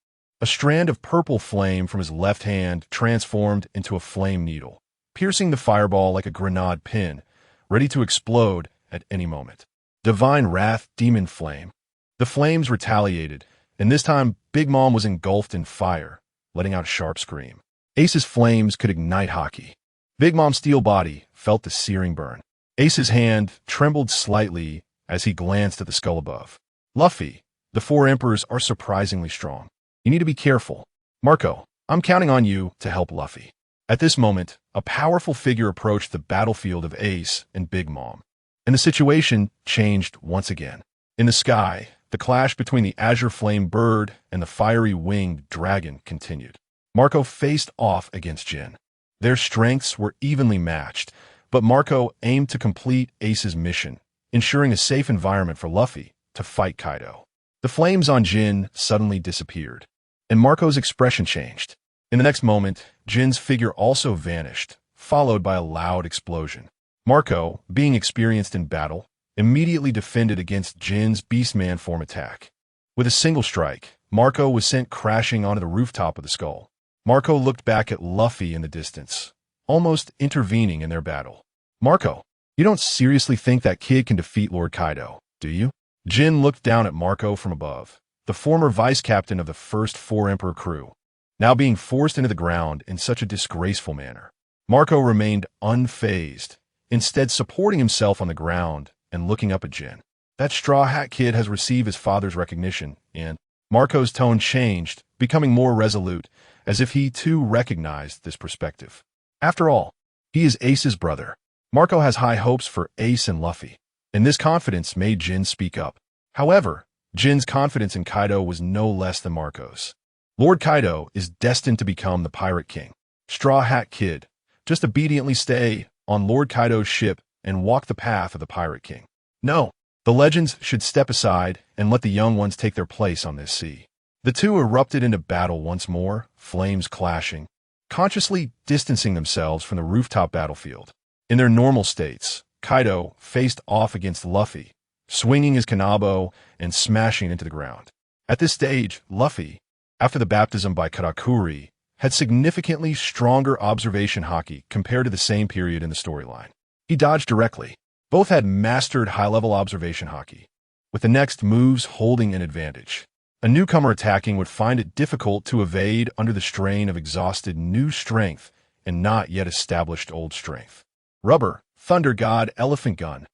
Speaker 1: A strand of purple flame from his left hand transformed into a flame needle, piercing the fireball like a grenade pin, ready to explode at any moment. Divine Wrath Demon Flame. The flames retaliated, and this time Big Mom was engulfed in fire, letting out a sharp scream. Ace's flames could ignite Haki. Big Mom's steel body felt the searing burn. Ace's hand trembled slightly as he glanced at the skull above. Luffy, the four emperors are surprisingly strong. You need to be careful. Marco, I'm counting on you to help Luffy. At this moment, a powerful figure approached the battlefield of Ace and Big Mom, and the situation changed once again. In the sky, the clash between the azure flame bird and the fiery winged dragon continued. Marco faced off against Jin. Their strengths were evenly matched, but Marco aimed to complete Ace's mission, ensuring a safe environment for Luffy to fight Kaido. The flames on Jin suddenly disappeared, and Marco's expression changed. In the next moment, Jin's figure also vanished, followed by a loud explosion. Marco, being experienced in battle, immediately defended against Jin's Beastman form attack. With a single strike, Marco was sent crashing onto the rooftop of the skull. Marco looked back at Luffy in the distance, almost intervening in their battle. Marco, you don't seriously think that kid can defeat Lord Kaido, do you? Jin looked down at Marco from above, the former vice-captain of the first Four Emperor crew, now being forced into the ground in such a disgraceful manner. Marco remained unfazed, instead supporting himself on the ground and looking up at Jin. That Straw Hat Kid has received his father's recognition, and Marco's tone changed, becoming more resolute, as if he too recognized this perspective. After all, he is Ace's brother. Marco has high hopes for Ace and Luffy, and this confidence made Jin speak up. However, Jin's confidence in Kaido was no less than Marco's. Lord Kaido is destined to become the Pirate King. Straw Hat Kid, just obediently stay on Lord Kaido's ship and walk the path of the Pirate King. No, the legends should step aside and let the young ones take their place on this sea. The two erupted into battle once more, flames clashing, consciously distancing themselves from the rooftop battlefield. In their normal states, Kaido faced off against Luffy, swinging his kanabo and smashing into the ground. At this stage, Luffy, after the baptism by Karakuri, had significantly stronger observation haki compared to the same period in the storyline. He dodged directly. Both had mastered high-level observation haki, with the next moves holding an advantage. A newcomer attacking would find it difficult to evade under the strain of exhausted new strength and not yet established old strength. Rubber, Thunder God, Elephant Gun.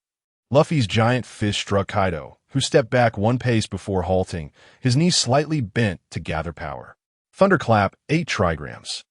Speaker 1: Luffy's giant fist struck Kaido, who stepped back one pace before halting, his knees slightly bent to gather power. Thunderclap, 8 trigrams.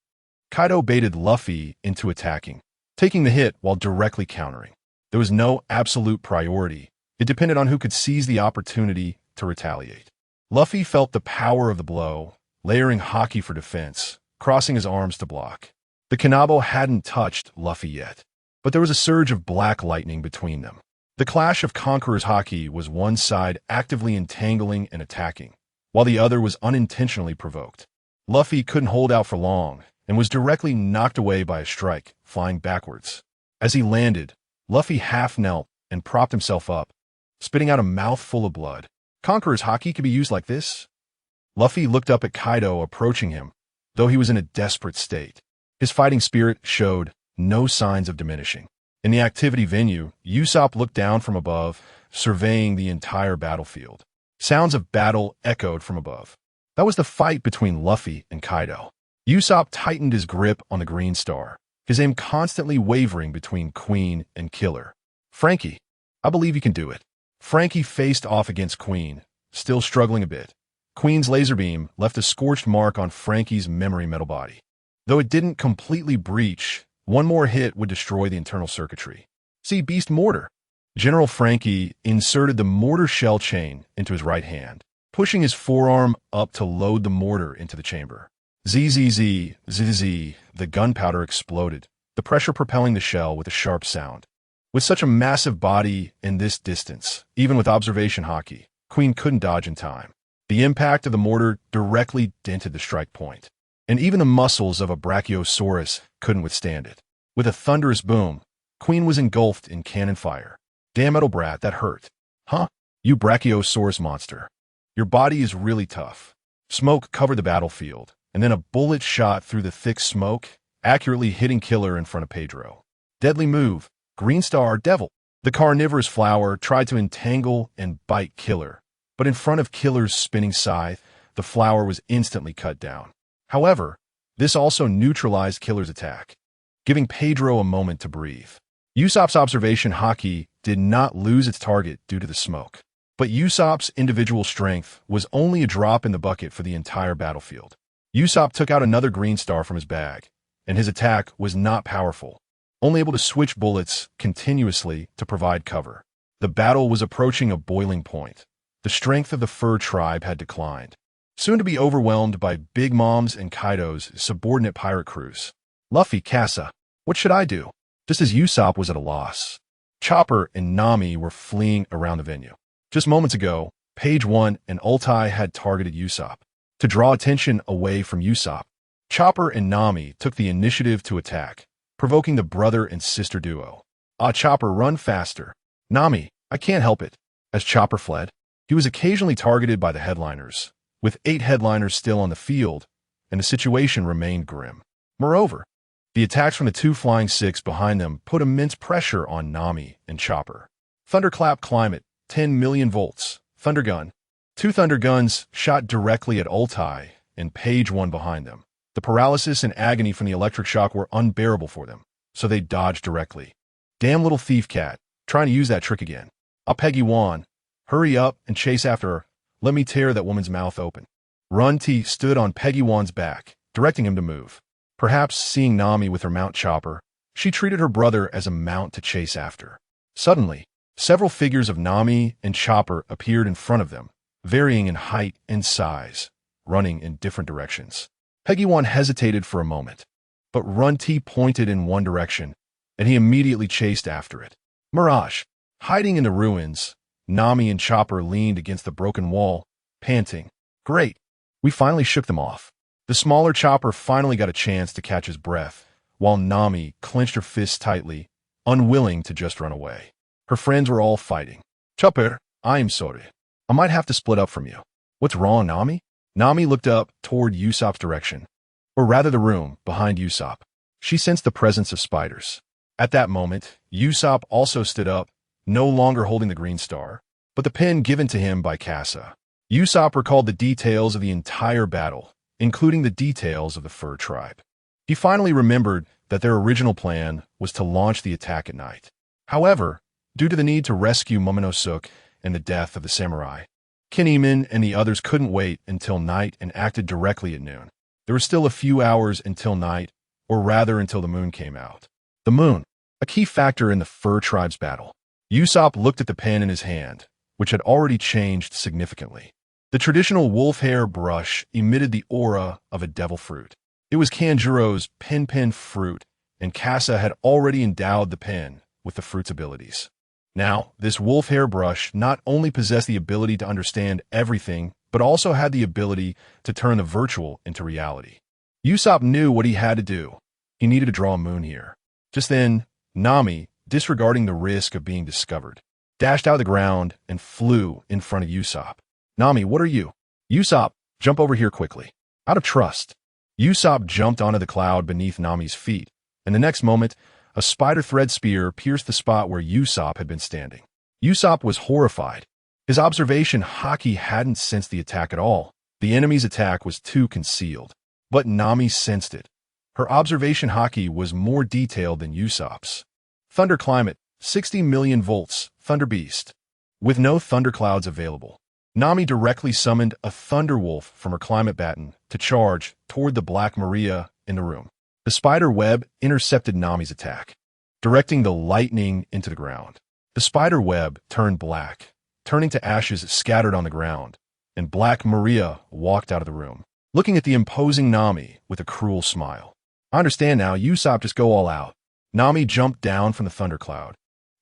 Speaker 1: Kaido baited Luffy into attacking, taking the hit while directly countering. There was no absolute priority. It depended on who could seize the opportunity to retaliate. Luffy felt the power of the blow, layering haki for defense, crossing his arms to block. The kanabo hadn't touched Luffy yet, but there was a surge of black lightning between them. The clash of Conqueror's haki was one side actively entangling and attacking, while the other was unintentionally provoked. Luffy couldn't hold out for long and was directly knocked away by a strike, flying backwards. As he landed, Luffy half-knelt and propped himself up, spitting out a mouthful of blood. Conqueror's haki could be used like this? Luffy looked up at Kaido approaching him, though he was in a desperate state. His fighting spirit showed no signs of diminishing. In the activity venue, Usopp looked down from above, surveying the entire battlefield. Sounds of battle echoed from above. That was the fight between Luffy and Kaido. Usopp tightened his grip on the green star, his aim constantly wavering between Queen and Killer. Frankie, I believe you can do it. Frankie faced off against Queen, still struggling a bit. Queen's laser beam left a scorched mark on Frankie's memory metal body. Though it didn't completely breach, one more hit would destroy the internal circuitry. See Beast Mortar. General Frankie inserted the mortar shell chain into his right hand, pushing his forearm up to load the mortar into the chamber. ZZZ, ZZZ, the gunpowder exploded, the pressure propelling the shell with a sharp sound. With such a massive body in this distance, even with observation haki, Queen couldn't dodge in time. The impact of the mortar directly dented the strike point, and even the muscles of a Brachiosaurus couldn't withstand it. With a thunderous boom, Queen was engulfed in cannon fire. Damn metal brat, that hurt. Huh? You Brachiosaurus monster. Your body is really tough. Smoke covered the battlefield, and then a bullet shot through the thick smoke, accurately hitting Killer in front of Pedro. Deadly move. Green Star Devil. The carnivorous flower tried to entangle and bite Killer, but in front of Killer's spinning scythe, the flower was instantly cut down. However, this also neutralized Killer's attack, giving Pedro a moment to breathe. Usopp's observation haki did not lose its target due to the smoke. But Usopp's individual strength was only a drop in the bucket for the entire battlefield. Usopp took out another green star from his bag, and his attack was not powerful, only able to switch bullets continuously to provide cover. The battle was approaching a boiling point. The strength of the Fur tribe had declined, soon to be overwhelmed by Big Mom's and Kaido's subordinate pirate crews. Luffy, Casa, what should I do? Just as Usopp was at a loss, Chopper and Nami were fleeing around the venue. Just moments ago, Page 1 and Ulti had targeted Usopp. To draw attention away from Usopp, Chopper and Nami took the initiative to attack, provoking the brother and sister duo. Chopper, run faster. Nami, I can't help it. As Chopper fled, he was occasionally targeted by the headliners, with 8 headliners still on the field, and the situation remained grim. Moreover, the attacks from the 2 Flying Six behind them put immense pressure on Nami and Chopper. Thunderclap Climate, 10 million volts, Thunder Gun. 2 Thunder Guns shot directly at Ulti and Page 1 behind them. The paralysis and agony from the electric shock were unbearable for them, so they dodged directly. Damn little thief cat, trying to use that trick again. Peggy Wan, hurry up and chase after her. Let me tear that woman's mouth open. Run T stood on Peggy Wan's back, directing him to move. Perhaps seeing Nami with her mount Chopper, she treated her brother as a mount to chase after. Suddenly, several figures of Nami and Chopper appeared in front of them, varying in height and size, running in different directions. Peggy Wan hesitated for a moment, but Run T pointed in one direction, and he immediately chased after it. Mirage, hiding in the ruins, Nami and Chopper leaned against the broken wall, panting. Great, we finally shook them off. The smaller Chopper finally got a chance to catch his breath, while Nami clenched her fists tightly, unwilling to just run away. Her friends were all fighting. Chopper, I am sorry. I might have to split up from you. What's wrong, Nami? Nami looked up toward Usopp's direction, or rather the room behind Usopp. She sensed the presence of spiders. At that moment, Usopp also stood up, no longer holding the green star, but the pin given to him by Casa. Usopp recalled the details of the entire battle, including the details of the Fur tribe. He finally remembered that their original plan was to launch the attack at night. However, due to the need to rescue Momonosuke and the death of the samurai, Kinemon and the others couldn't wait until night and acted directly at noon. There were still a few hours until night, or rather until the moon came out. The moon, a key factor in the Fur tribe's battle. Usopp looked at the pen in his hand, which had already changed significantly. The traditional wolf hair brush emitted the aura of a devil fruit. It was Kanjuro's pen fruit, and Casa had already endowed the pen with the fruit's abilities. Now, this wolf hair brush not only possessed the ability to understand everything, but also had the ability to turn the virtual into reality. Usopp knew what he had to do. He needed to draw a moon here. Just then, Nami, disregarding the risk of being discovered, dashed out of the ground and flew in front of Usopp. Nami, what are you? Usopp, jump over here quickly. Out of trust. Usopp jumped onto the cloud beneath Nami's feet, and the next moment, a spider thread spear pierced the spot where Usopp had been standing. Usopp was horrified. His observation haki hadn't sensed the attack at all. The enemy's attack was too concealed. But Nami sensed it. Her observation haki was more detailed than Usopp's. Thunder Climate, 60 million volts, Thunder Beast. With no thunderclouds available, Nami directly summoned a Thunder Wolf from her climate baton to charge toward the Black Maria in the room. The spider web intercepted Nami's attack, directing the lightning into the ground. The spider web turned black, turning to ashes scattered on the ground, and Black Maria walked out of the room, looking at the imposing Nami with a cruel smile. I understand now, Usopp, just go all out. Nami jumped down from the thundercloud,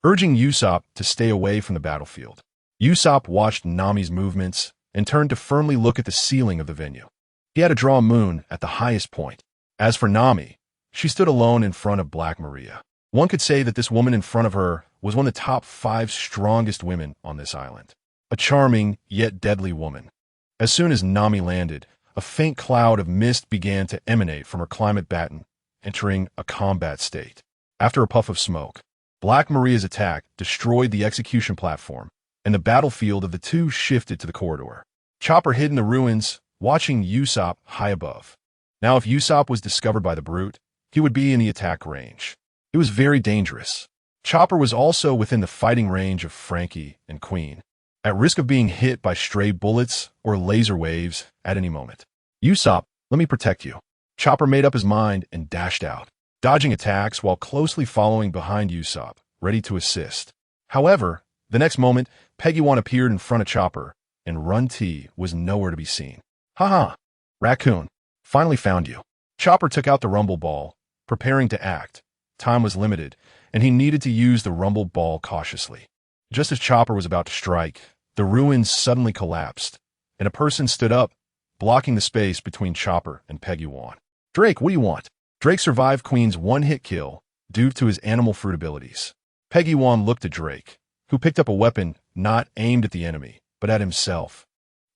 Speaker 1: urging Usopp to stay away from the battlefield. Usopp watched Nami's movements and turned to firmly look at the ceiling of the venue. He had to draw a moon at the highest point. As for Nami, she stood alone in front of Black Maria. One could say that this woman in front of her was one of the top 5 strongest women on this island. A charming, yet deadly woman. As soon as Nami landed, a faint cloud of mist began to emanate from her climate baton, entering a combat state. After a puff of smoke, Black Maria's attack destroyed the execution platform, and the battlefield of the two shifted to the corridor. Chopper hid in the ruins, watching Usopp high above. Now if Usopp was discovered by the brute, he would be in the attack range. It was very dangerous. Chopper was also within the fighting range of Frankie and Queen, at risk of being hit by stray bullets or laser waves at any moment. Usopp, let me protect you. Chopper made up his mind and dashed out, dodging attacks while closely following behind Usopp, ready to assist. However, the next moment, Peggy One appeared in front of Chopper, and Run T was nowhere to be seen. Haha, Raccoon, finally found you. Chopper took out the Rumble Ball, preparing to act. Time was limited, and he needed to use the Rumble Ball cautiously. Just as Chopper was about to strike, the ruins suddenly collapsed, and a person stood up, blocking the space between Chopper and Peggy One. Drake, what do you want? Drake survived Queen's one-hit kill due to his animal fruit abilities. Peggy One looked at Drake, who picked up a weapon not aimed at the enemy, but at himself.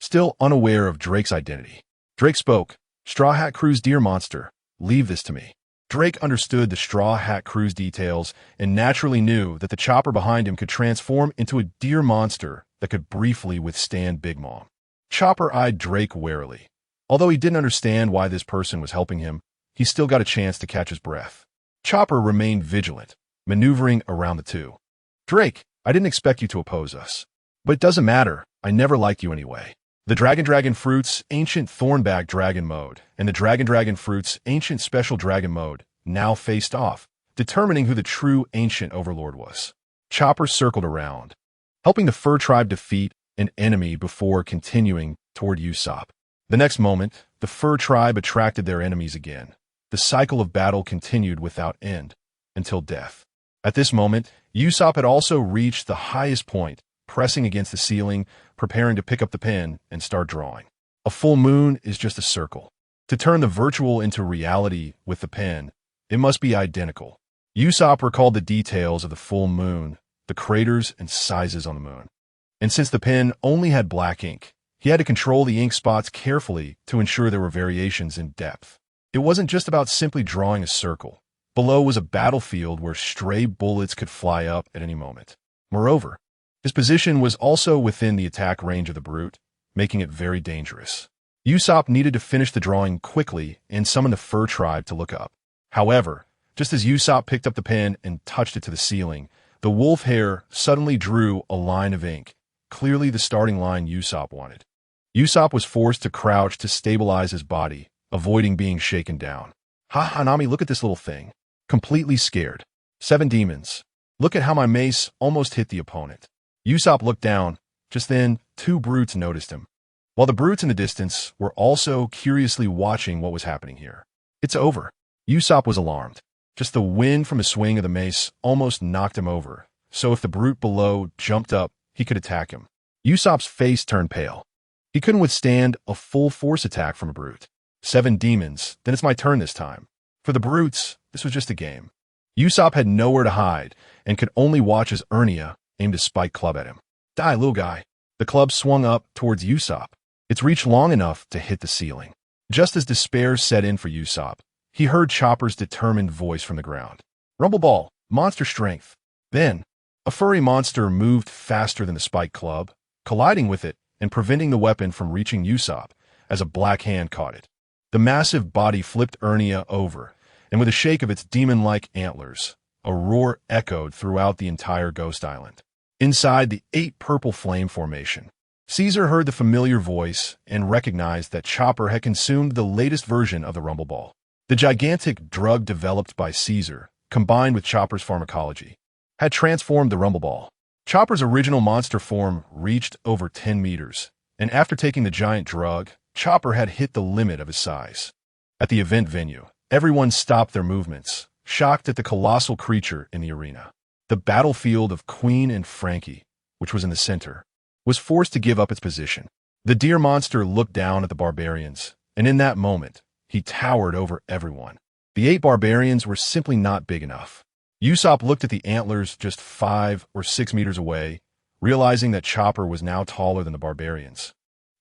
Speaker 1: Still unaware of Drake's identity, Drake spoke, Straw Hat Crew's deer monster, leave this to me. Drake understood the Straw Hat Crew's details and naturally knew that the chopper behind him could transform into a deer monster that could briefly withstand Big Mom. Chopper eyed Drake warily. Although he didn't understand why this person was helping him, he still got a chance to catch his breath. Chopper remained vigilant, maneuvering around the two. Drake, I didn't expect you to oppose us. But it doesn't matter, I never liked you anyway. The Dragon Fruit's Ancient Thornback Dragon Mode and the Dragon Fruit's Ancient Special Dragon Mode now faced off, determining who the true Ancient Overlord was. Chopper circled around, helping the Fur Tribe defeat an enemy before continuing toward Usopp. The next moment, the Fur Tribe attracted their enemies again. The cycle of battle continued without end, until death. At this moment, Usopp had also reached the highest point, pressing against the ceiling, preparing to pick up the pen and start drawing. A full moon is just a circle. To turn the virtual into reality with the pen, it must be identical. Usopp recalled the details of the full moon, the craters and sizes on the moon. And since the pen only had black ink, he had to control the ink spots carefully to ensure there were variations in depth. It wasn't just about simply drawing a circle. Below was a battlefield where stray bullets could fly up at any moment. Moreover, his position was also within the attack range of the brute, making it very dangerous. Usopp needed to finish the drawing quickly and summon the Fur Tribe to look up. However, just as Usopp picked up the pen and touched it to the ceiling, the wolf hair suddenly drew a line of ink, clearly the starting line Usopp wanted. Usopp was forced to crouch to stabilize his body, avoiding being shaken down. Ha Hanami, look at this little thing. Completely scared. 7 demons. Look at how my mace almost hit the opponent. Usopp looked down. Just then, 2 brutes noticed him. While the brutes in the distance were also curiously watching what was happening here. It's over. Usopp was alarmed. Just the wind from a swing of the mace almost knocked him over, so if the brute below jumped up, he could attack him. Usopp's face turned pale. He couldn't withstand a full force attack from a brute. 7 demons, then it's my turn this time. For the brutes, this was just a game. Usopp had nowhere to hide and could only watch as Ernia aimed a spike club at him. Die, little guy. The club swung up towards Usopp. Its reach long enough to hit the ceiling. Just as despair set in for Usopp, he heard Chopper's determined voice from the ground. Rumble Ball, monster strength. Then, a furry monster moved faster than the spike club, colliding with it and preventing the weapon from reaching Usopp as a black hand caught it. The massive body flipped Ernia over, and with a shake of its demon-like antlers, a roar echoed throughout the entire Ghost Island. Inside the 8 purple flame formation, Caesar heard the familiar voice and recognized that Chopper had consumed the latest version of the Rumble Ball. The gigantic drug developed by Caesar, combined with Chopper's pharmacology, had transformed the Rumble Ball. Chopper's original monster form reached over 10 meters, and after taking the giant drug, Chopper had hit the limit of his size. At the event venue, everyone stopped their movements, shocked at the colossal creature in the arena. The battlefield of Queen and Frankie, which was in the center, was forced to give up its position. The deer monster looked down at the barbarians, and in that moment, he towered over everyone. The 8 barbarians were simply not big enough. Usopp looked at the antlers just 5 or 6 meters away, realizing that Chopper was now taller than the barbarians.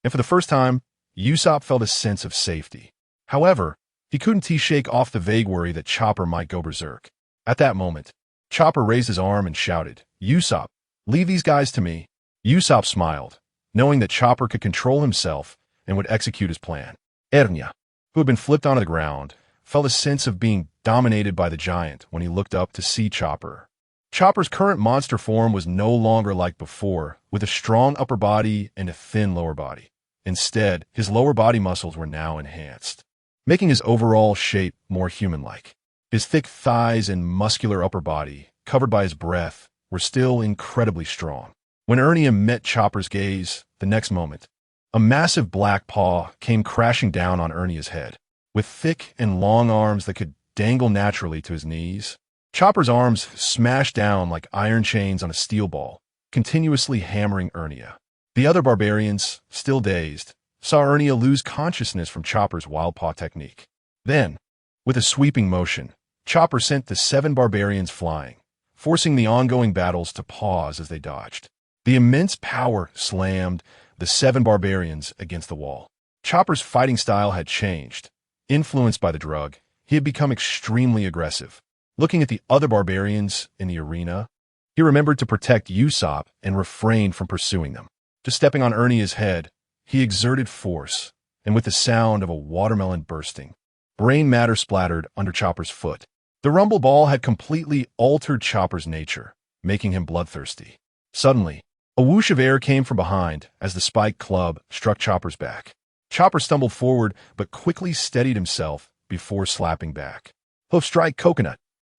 Speaker 1: And for the first time, Usopp felt a sense of safety. However, he couldn't shake off the vague worry that Chopper might go berserk. At that moment, Chopper raised his arm and shouted, Usopp, leave these guys to me. Usopp smiled, knowing that Chopper could control himself and would execute his plan. Ernia, who had been flipped onto the ground, felt a sense of being dominated by the giant when he looked up to see Chopper. Chopper's current monster form was no longer like before, with a strong upper body and a thin lower body. Instead, his lower body muscles were now enhanced, making his overall shape more human-like. His thick thighs and muscular upper body, covered by his breath, were still incredibly strong. When Ernia met Chopper's gaze, the next moment, a massive black paw came crashing down on Ernia's head. With thick and long arms that could dangle naturally to his knees, Chopper's arms smashed down like iron chains on a steel ball, continuously hammering Ernia. The other barbarians, still dazed, saw Ernia lose consciousness from Chopper's wild paw technique. Then, with a sweeping motion, Chopper sent the 7 barbarians flying, forcing the ongoing battles to pause as they dodged. The immense power slammed the 7 barbarians against the wall. Chopper's fighting style had changed. Influenced by the drug, he had become extremely aggressive. Looking at the other barbarians in the arena, he remembered to protect Usopp and refrain from pursuing them. Just stepping on Ernia's head, he exerted force, and with the sound of a watermelon bursting, brain matter splattered under Chopper's foot. The rumble ball had completely altered Chopper's nature, making him bloodthirsty. Suddenly, a whoosh of air came from behind as the spiked club struck Chopper's back. Chopper stumbled forward but quickly steadied himself before slapping back. Hoof strike coconut.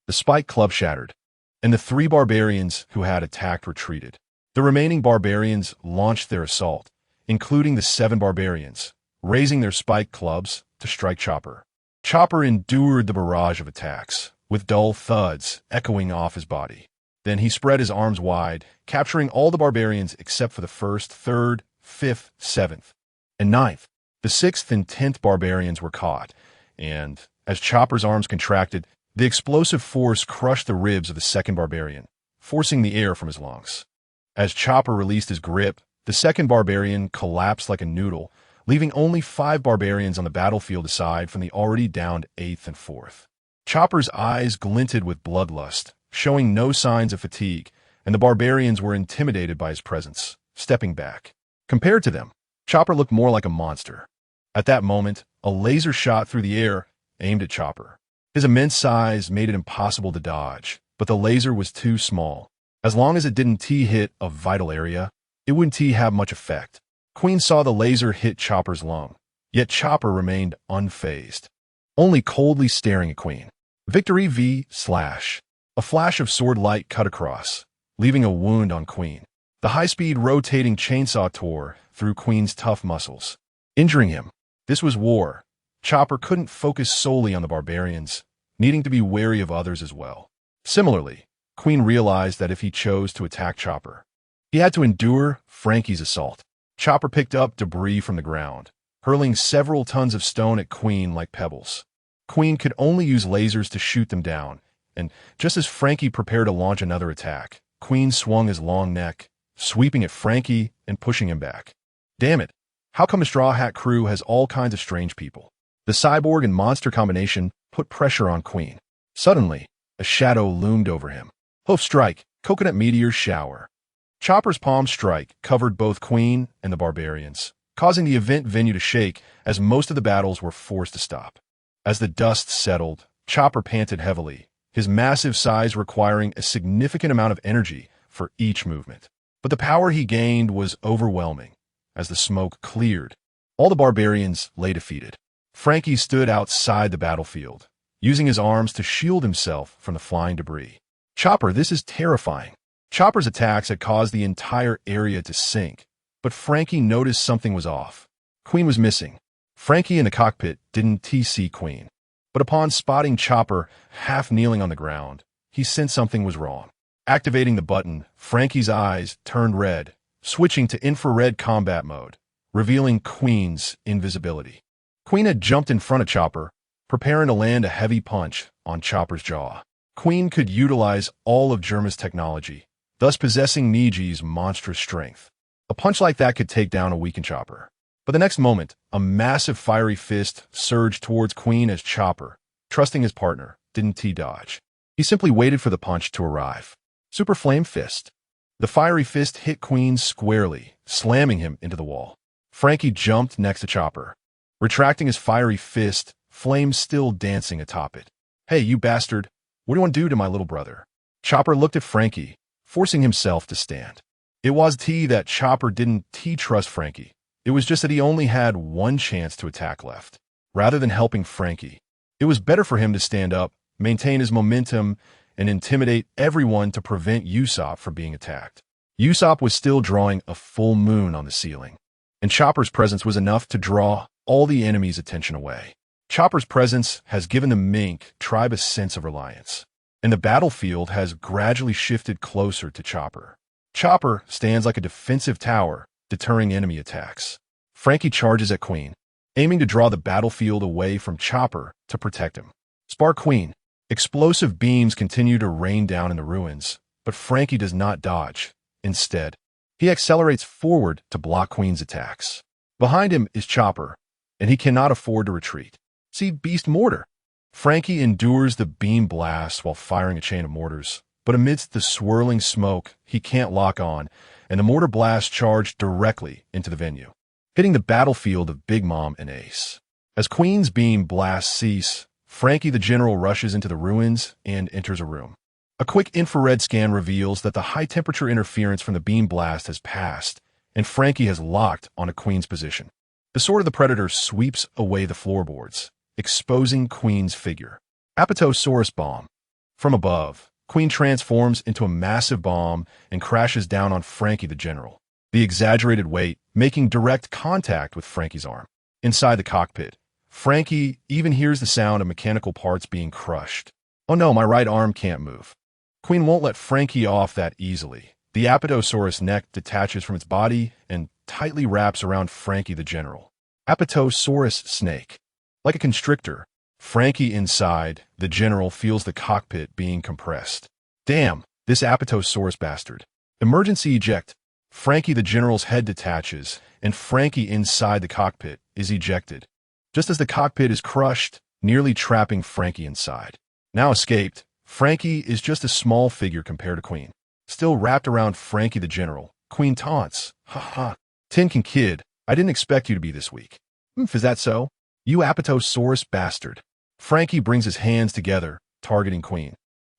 Speaker 1: The spiked club shattered, and the 3 barbarians who had attacked retreated. The remaining barbarians launched their assault, including the 7 barbarians, raising their spiked clubs to strike Chopper. Chopper endured the barrage of attacks, with dull thuds echoing off his body. Then he spread his arms wide, capturing all the barbarians except for the 1st, 3rd, 5th, 7th, and 9th. The 6th and 10th barbarians were caught, and, as Chopper's arms contracted, the explosive force crushed the ribs of the 2nd barbarian, forcing the air from his lungs. As Chopper released his grip, the 2nd barbarian collapsed like a noodle, leaving only 5 barbarians on the battlefield aside from the already downed 8th and 4th. Chopper's eyes glinted with bloodlust, showing no signs of fatigue, and the barbarians were intimidated by his presence, stepping back. Compared to them, Chopper looked more like a monster. At that moment, a laser shot through the air, aimed at Chopper. His immense size made it impossible to dodge, but the laser was too small. As long as it didn't hit a vital area, it wouldn't have much effect. Queen saw the laser hit Chopper's lung, yet Chopper remained unfazed, only coldly staring at Queen. Victory V/. A flash of sword light cut across, leaving a wound on Queen. The high-speed rotating chainsaw tore through Queen's tough muscles, injuring him. This was war. Chopper couldn't focus solely on the barbarians, needing to be wary of others as well. Similarly, Queen realized that if he chose to attack Chopper, he had to endure Frankie's assault. Chopper picked up debris from the ground, hurling several tons of stone at Queen like pebbles. Queen could only use lasers to shoot them down, and just as Frankie prepared to launch another attack, Queen swung his long neck, sweeping at Frankie and pushing him back. Damn it, how come the Straw Hat crew has all kinds of strange people? The cyborg and monster combination put pressure on Queen. Suddenly, a shadow loomed over him. Hoof strike, coconut meteor shower. Chopper's palm strike covered both Queen and the barbarians, causing the event venue to shake as most of the battles were forced to stop. As the dust settled, Chopper panted heavily, his massive size requiring a significant amount of energy for each movement. But the power he gained was overwhelming. As the smoke cleared, all the barbarians lay defeated. Frankie stood outside the battlefield, using his arms to shield himself from the flying debris. Chopper, this is terrifying. Chopper's attacks had caused the entire area to sink, but Frankie noticed something was off. Queen was missing. Frankie in the cockpit didn't see Queen, but upon spotting Chopper half kneeling on the ground, he sensed something was wrong. Activating the button, Frankie's eyes turned red, switching to infrared combat mode, revealing Queen's invisibility. Queen had jumped in front of Chopper, preparing to land a heavy punch on Chopper's jaw. Queen could utilize all of Germa's technology, thus possessing Niji's monstrous strength. A punch like that could take down a weakened Chopper. But the next moment, a massive fiery fist surged towards Queen as Chopper, trusting his partner, didn't dodge. He simply waited for the punch to arrive. Super Flame Fist. The fiery fist hit Queen squarely, slamming him into the wall. Frankie jumped next to Chopper, retracting his fiery fist, flames still dancing atop it. Hey, you bastard, what do you want to do to my little brother? Chopper looked at Frankie, forcing himself to stand. It was that Chopper didn't trust Frankie. It was just that he only had one chance to attack left. Rather than helping Frankie, it was better for him to stand up, maintain his momentum, and intimidate everyone to prevent Usopp from being attacked. Usopp was still drawing a full moon on the ceiling, and Chopper's presence was enough to draw all the enemy's attention away. Chopper's presence has given the Mink tribe a sense of reliance, and the battlefield has gradually shifted closer to Chopper. Chopper stands like a defensive tower, deterring enemy attacks. Frankie charges at Queen, aiming to draw the battlefield away from Chopper to protect him. Spark Queen. Explosive beams continue to rain down in the ruins, but Frankie does not dodge. Instead, he accelerates forward to block Queen's attacks. Behind him is Chopper, and he cannot afford to retreat. See Beast Mortar. Frankie endures the beam blast while firing a chain of mortars, but amidst the swirling smoke, he can't lock on, and the mortar blast charged directly into the venue, hitting the battlefield of Big Mom and Ace. As Queen's beam blasts cease, Frankie the General rushes into the ruins and enters a room. A quick infrared scan reveals that the high-temperature interference from the beam blast has passed, and Frankie has locked onto Queen's position. The Sword of the Predator sweeps away the floorboards, exposing Queen's figure. Apatosaurus Bomb. From above, Queen transforms into a massive bomb and crashes down on Frankie the General, the exaggerated weight making direct contact with Frankie's arm. Inside the cockpit, Frankie even hears the sound of mechanical parts being crushed. Oh no, my right arm can't move. Queen won't let Frankie off that easily. The Apatosaurus neck detaches from its body and tightly wraps around Frankie the General. Apatosaurus Snake. Like a constrictor, Frankie inside the General feels the cockpit being compressed. Damn, this Apatosaurus bastard. Emergency eject. Frankie the General's head detaches, and Frankie inside the cockpit is ejected, just as the cockpit is crushed, nearly trapping Frankie inside. Now escaped, Frankie is just a small figure compared to Queen. Still wrapped around Frankie the General, Queen taunts. Ha ha. Tinkin Kid, I didn't expect you to be this weak. Is that so? You Apatosaurus bastard. Frankie brings his hands together, targeting Queen.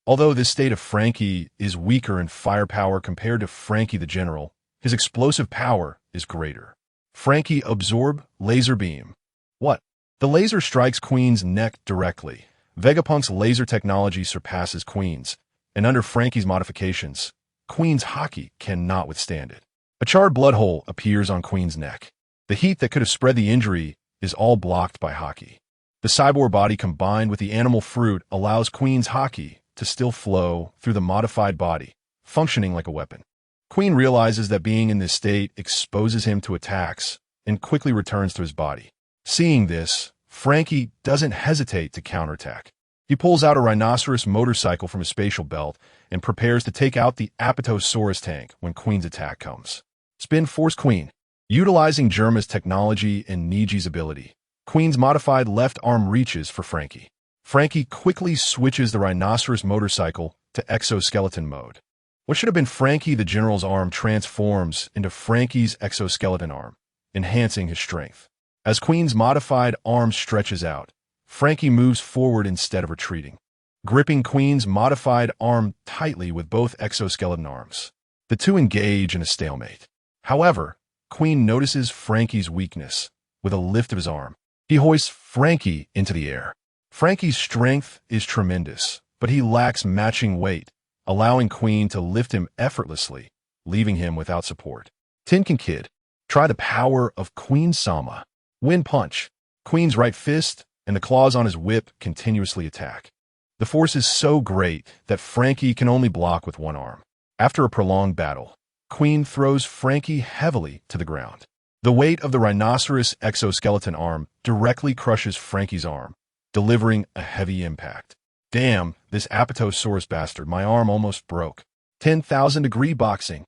Speaker 1: Although this state of Frankie is weaker in firepower compared to Frankie the General, his explosive power is greater. Frankie absorb laser beam. What? The laser strikes Queen's neck directly. Vegapunk's laser technology surpasses Queen's, and under Frankie's modifications, Queen's haki cannot withstand it. A charred blood hole appears on Queen's neck. The heat that could have spread the injury is all blocked by haki. The cyborg body combined with the animal fruit allows Queen's haki to still flow through the modified body, functioning like a weapon. Queen realizes that being in this state exposes him to attacks and quickly returns to his body. Seeing this, Frankie doesn't hesitate to counterattack. He pulls out a rhinoceros motorcycle from his spatial belt and prepares to take out the Apatosaurus tank when Queen's attack comes. Spin Force Queen. Utilizing Germa's technology and Niji's ability, Queen's modified left arm reaches for Frankie. Frankie quickly switches the rhinoceros motorcycle to exoskeleton mode. What should have been Frankie the General's arm transforms into Frankie's exoskeleton arm, enhancing his strength. As Queen's modified arm stretches out, Frankie moves forward instead of retreating, gripping Queen's modified arm tightly with both exoskeleton arms. The two engage in a stalemate. However, Queen notices Frankie's weakness. With a lift of his arm, he hoists Frankie into the air. Frankie's strength is tremendous, but he lacks matching weight, allowing Queen to lift him effortlessly, leaving him without support. Tinkin Kid. Try the power of Queen Sama. Wind Punch. Queen's right fist and the claws on his whip continuously attack. The force is so great that Frankie can only block with one arm. After a prolonged battle, Queen throws Frankie heavily to the ground. The weight of the rhinoceros exoskeleton arm directly crushes Frankie's arm, delivering a heavy impact. Damn, this Apatosaurus bastard, my arm almost broke. 10,000-degree boxing.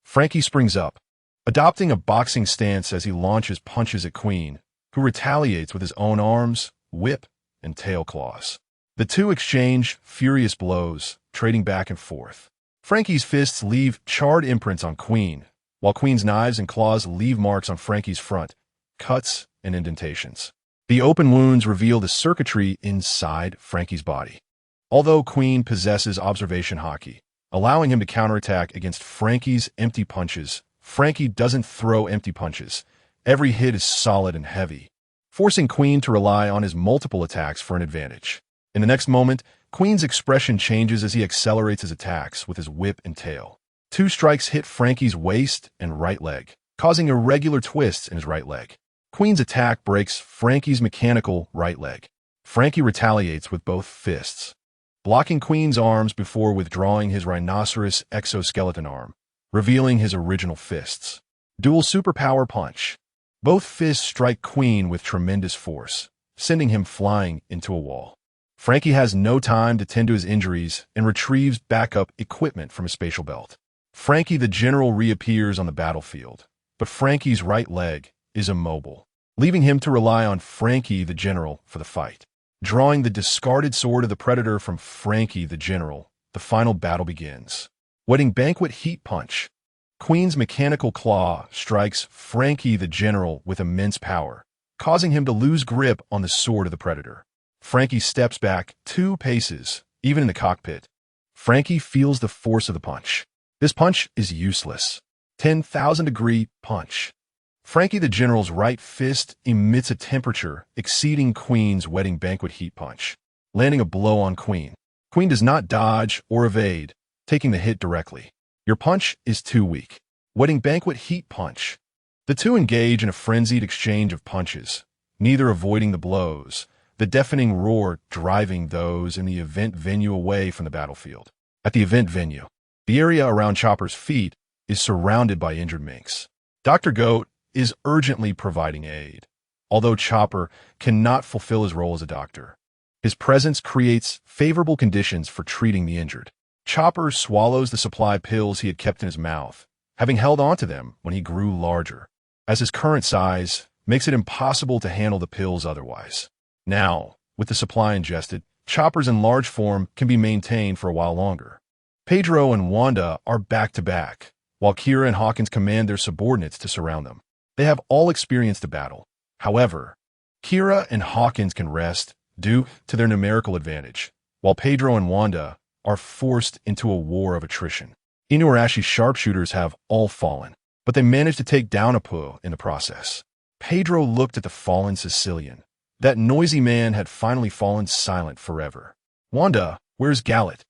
Speaker 1: Frankie springs up, adopting a boxing stance as he launches punches at Queen, who retaliates with his own arms, whip, and tail claws. The two exchange furious blows, trading back and forth. Frankie's fists leave charred imprints on Queen, while Queen's knives and claws leave marks on Frankie's front, cuts and indentations. The open wounds reveal the circuitry inside Frankie's body. Although Queen possesses observation haki, allowing him to counterattack against Franky's empty punches, Franky doesn't throw empty punches. Every hit is solid and heavy, forcing Queen to rely on his multiple attacks for an advantage. In the next moment, Queen's expression changes as he accelerates his attacks with his whip and tail. 2 strikes hit Franky's waist and right leg, causing irregular twists in his right leg. Queen's attack breaks Franky's mechanical right leg. Franky retaliates with both fists, blocking Queen's arms before withdrawing his rhinoceros exoskeleton arm, revealing his original fists. Dual superpower punch. Both fists strike Queen with tremendous force, sending him flying into a wall. Franky has no time to tend to his injuries and retrieves backup equipment from his spatial belt. Franky the General reappears on the battlefield, but Franky's right leg is immobile, leaving him to rely on Franky the General for the fight. Drawing the discarded sword of the Predator from Franky the General, the final battle begins. Wedding Banquet Heat Punch. Queen's mechanical claw strikes Franky the General with immense power, causing him to lose grip on the sword of the Predator. Franky steps back 2 paces, even in the cockpit. Franky feels the force of the punch. This punch is useless. 10,000-degree punch. Franky the General's right fist emits a temperature exceeding Queen's Wedding Banquet Heat Punch, landing a blow on Queen. Queen does not dodge or evade, taking the hit directly. Your punch is too weak. Wedding Banquet Heat Punch. The two engage in a frenzied exchange of punches, neither avoiding the blows, the deafening roar driving those in the event venue away from the battlefield. At the event venue, the area around Chopper's feet is surrounded by injured minks. Dr. Goat is urgently providing aid, although Chopper cannot fulfill his role as a doctor. His presence creates favorable conditions for treating the injured. Chopper swallows the supply pills he had kept in his mouth, having held onto them when he grew larger, as his current size makes it impossible to handle the pills otherwise. Now, with the supply ingested, Chopper's enlarged form can be maintained for a while longer. Pedro and Wanda are back-to-back, while Kira and Hawkins command their subordinates to surround them. They have all experienced a battle. However, Kira and Hawkins can rest due to their numerical advantage, while Pedro and Wanda are forced into a war of attrition. Inuarashi's sharpshooters have all fallen, but they managed to take down Apu in the process. Pedro looked at the fallen Sicilian. That noisy man had finally fallen silent forever. Wanda, where's Gallet?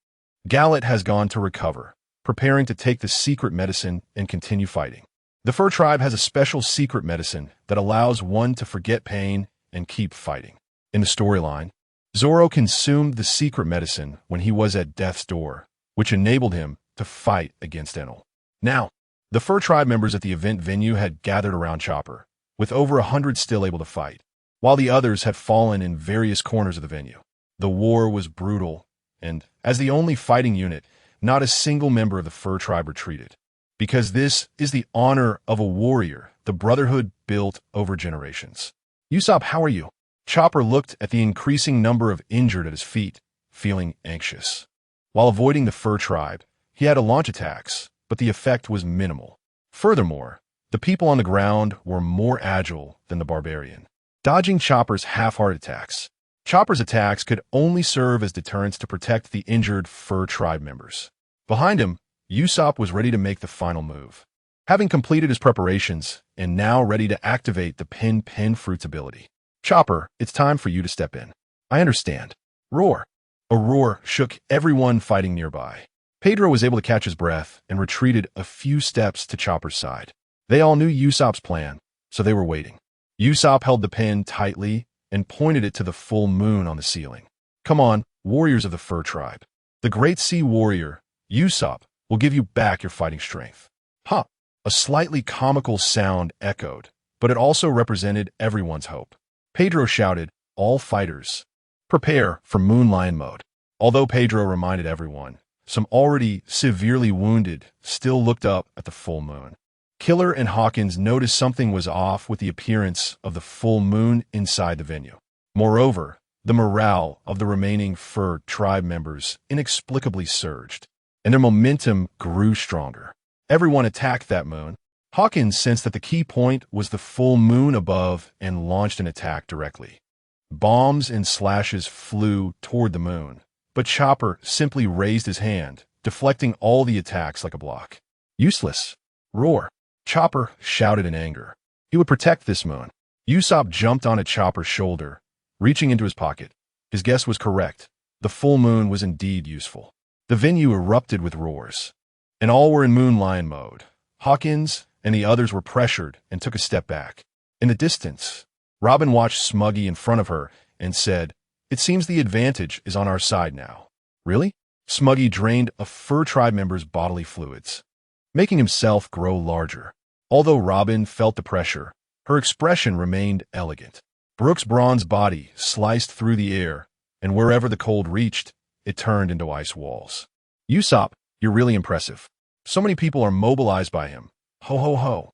Speaker 1: Gallet has gone to recover, preparing to take the secret medicine and continue fighting. The Fur Tribe has a special secret medicine that allows one to forget pain and keep fighting. In the storyline, Zoro consumed the secret medicine when he was at death's door, which enabled him to fight against Enel. Now, the Fur Tribe members at the event venue had gathered around Chopper, with over 100 still able to fight, while the others had fallen in various corners of the venue. The war was brutal, and, as the only fighting unit, not a single member of the Fur Tribe retreated. Because this is the honor of a warrior the Brotherhood built over generations. Usopp, how are you? Chopper looked at the increasing number of injured at his feet, feeling anxious. While avoiding the Fur Tribe, he had to launch attacks, but the effect was minimal. Furthermore, the people on the ground were more agile than the barbarian, dodging Chopper's half-heart attacks. Chopper's attacks could only serve as deterrents to protect the injured Fur Tribe members. Behind him, Usopp was ready to make the final move. Having completed his preparations and now ready to activate the Pin Fruit's ability. Chopper, it's time for you to step in. I understand. Roar. A roar shook everyone fighting nearby. Pedro was able to catch his breath and retreated a few steps to Chopper's side. They all knew Usopp's plan, so they were waiting. Usopp held the pin tightly and pointed it to the full moon on the ceiling. Come on, warriors of the Fur Tribe. The great sea warrior, Usopp, will give you back your fighting strength. Ha! A slightly comical sound echoed, but it also represented everyone's hope. Pedro shouted, all fighters, prepare for Moon Lion mode. Although Pedro reminded everyone, some already severely wounded still looked up at the full moon. Killer and Hawkins noticed something was off with the appearance of the full moon inside the venue. Moreover, the morale of the remaining Fur Tribe members inexplicably surged, and their momentum grew stronger. Everyone attacked that moon. Hawkins sensed that the key point was the full moon above and launched an attack directly. Bombs and slashes flew toward the moon, but Chopper simply raised his hand, deflecting all the attacks like a block. Useless. Roar. Chopper shouted in anger. He would protect this moon. Usopp jumped onto Chopper's shoulder, reaching into his pocket. His guess was correct. The full moon was indeed useful. The venue erupted with roars, and all were in Moon Lion mode. Hawkins and the others were pressured and took a step back. In the distance, Robin watched Smuggy in front of her and said, "It seems the advantage is on our side now." Really? Smuggy drained a Fur Tribe member's bodily fluids, making himself grow larger. Although Robin felt the pressure, her expression remained elegant. Brook's bronze body sliced through the air, and wherever the cold reached, it turned into ice walls. Usopp, you're really impressive. So many people are mobilized by him. Ho ho ho.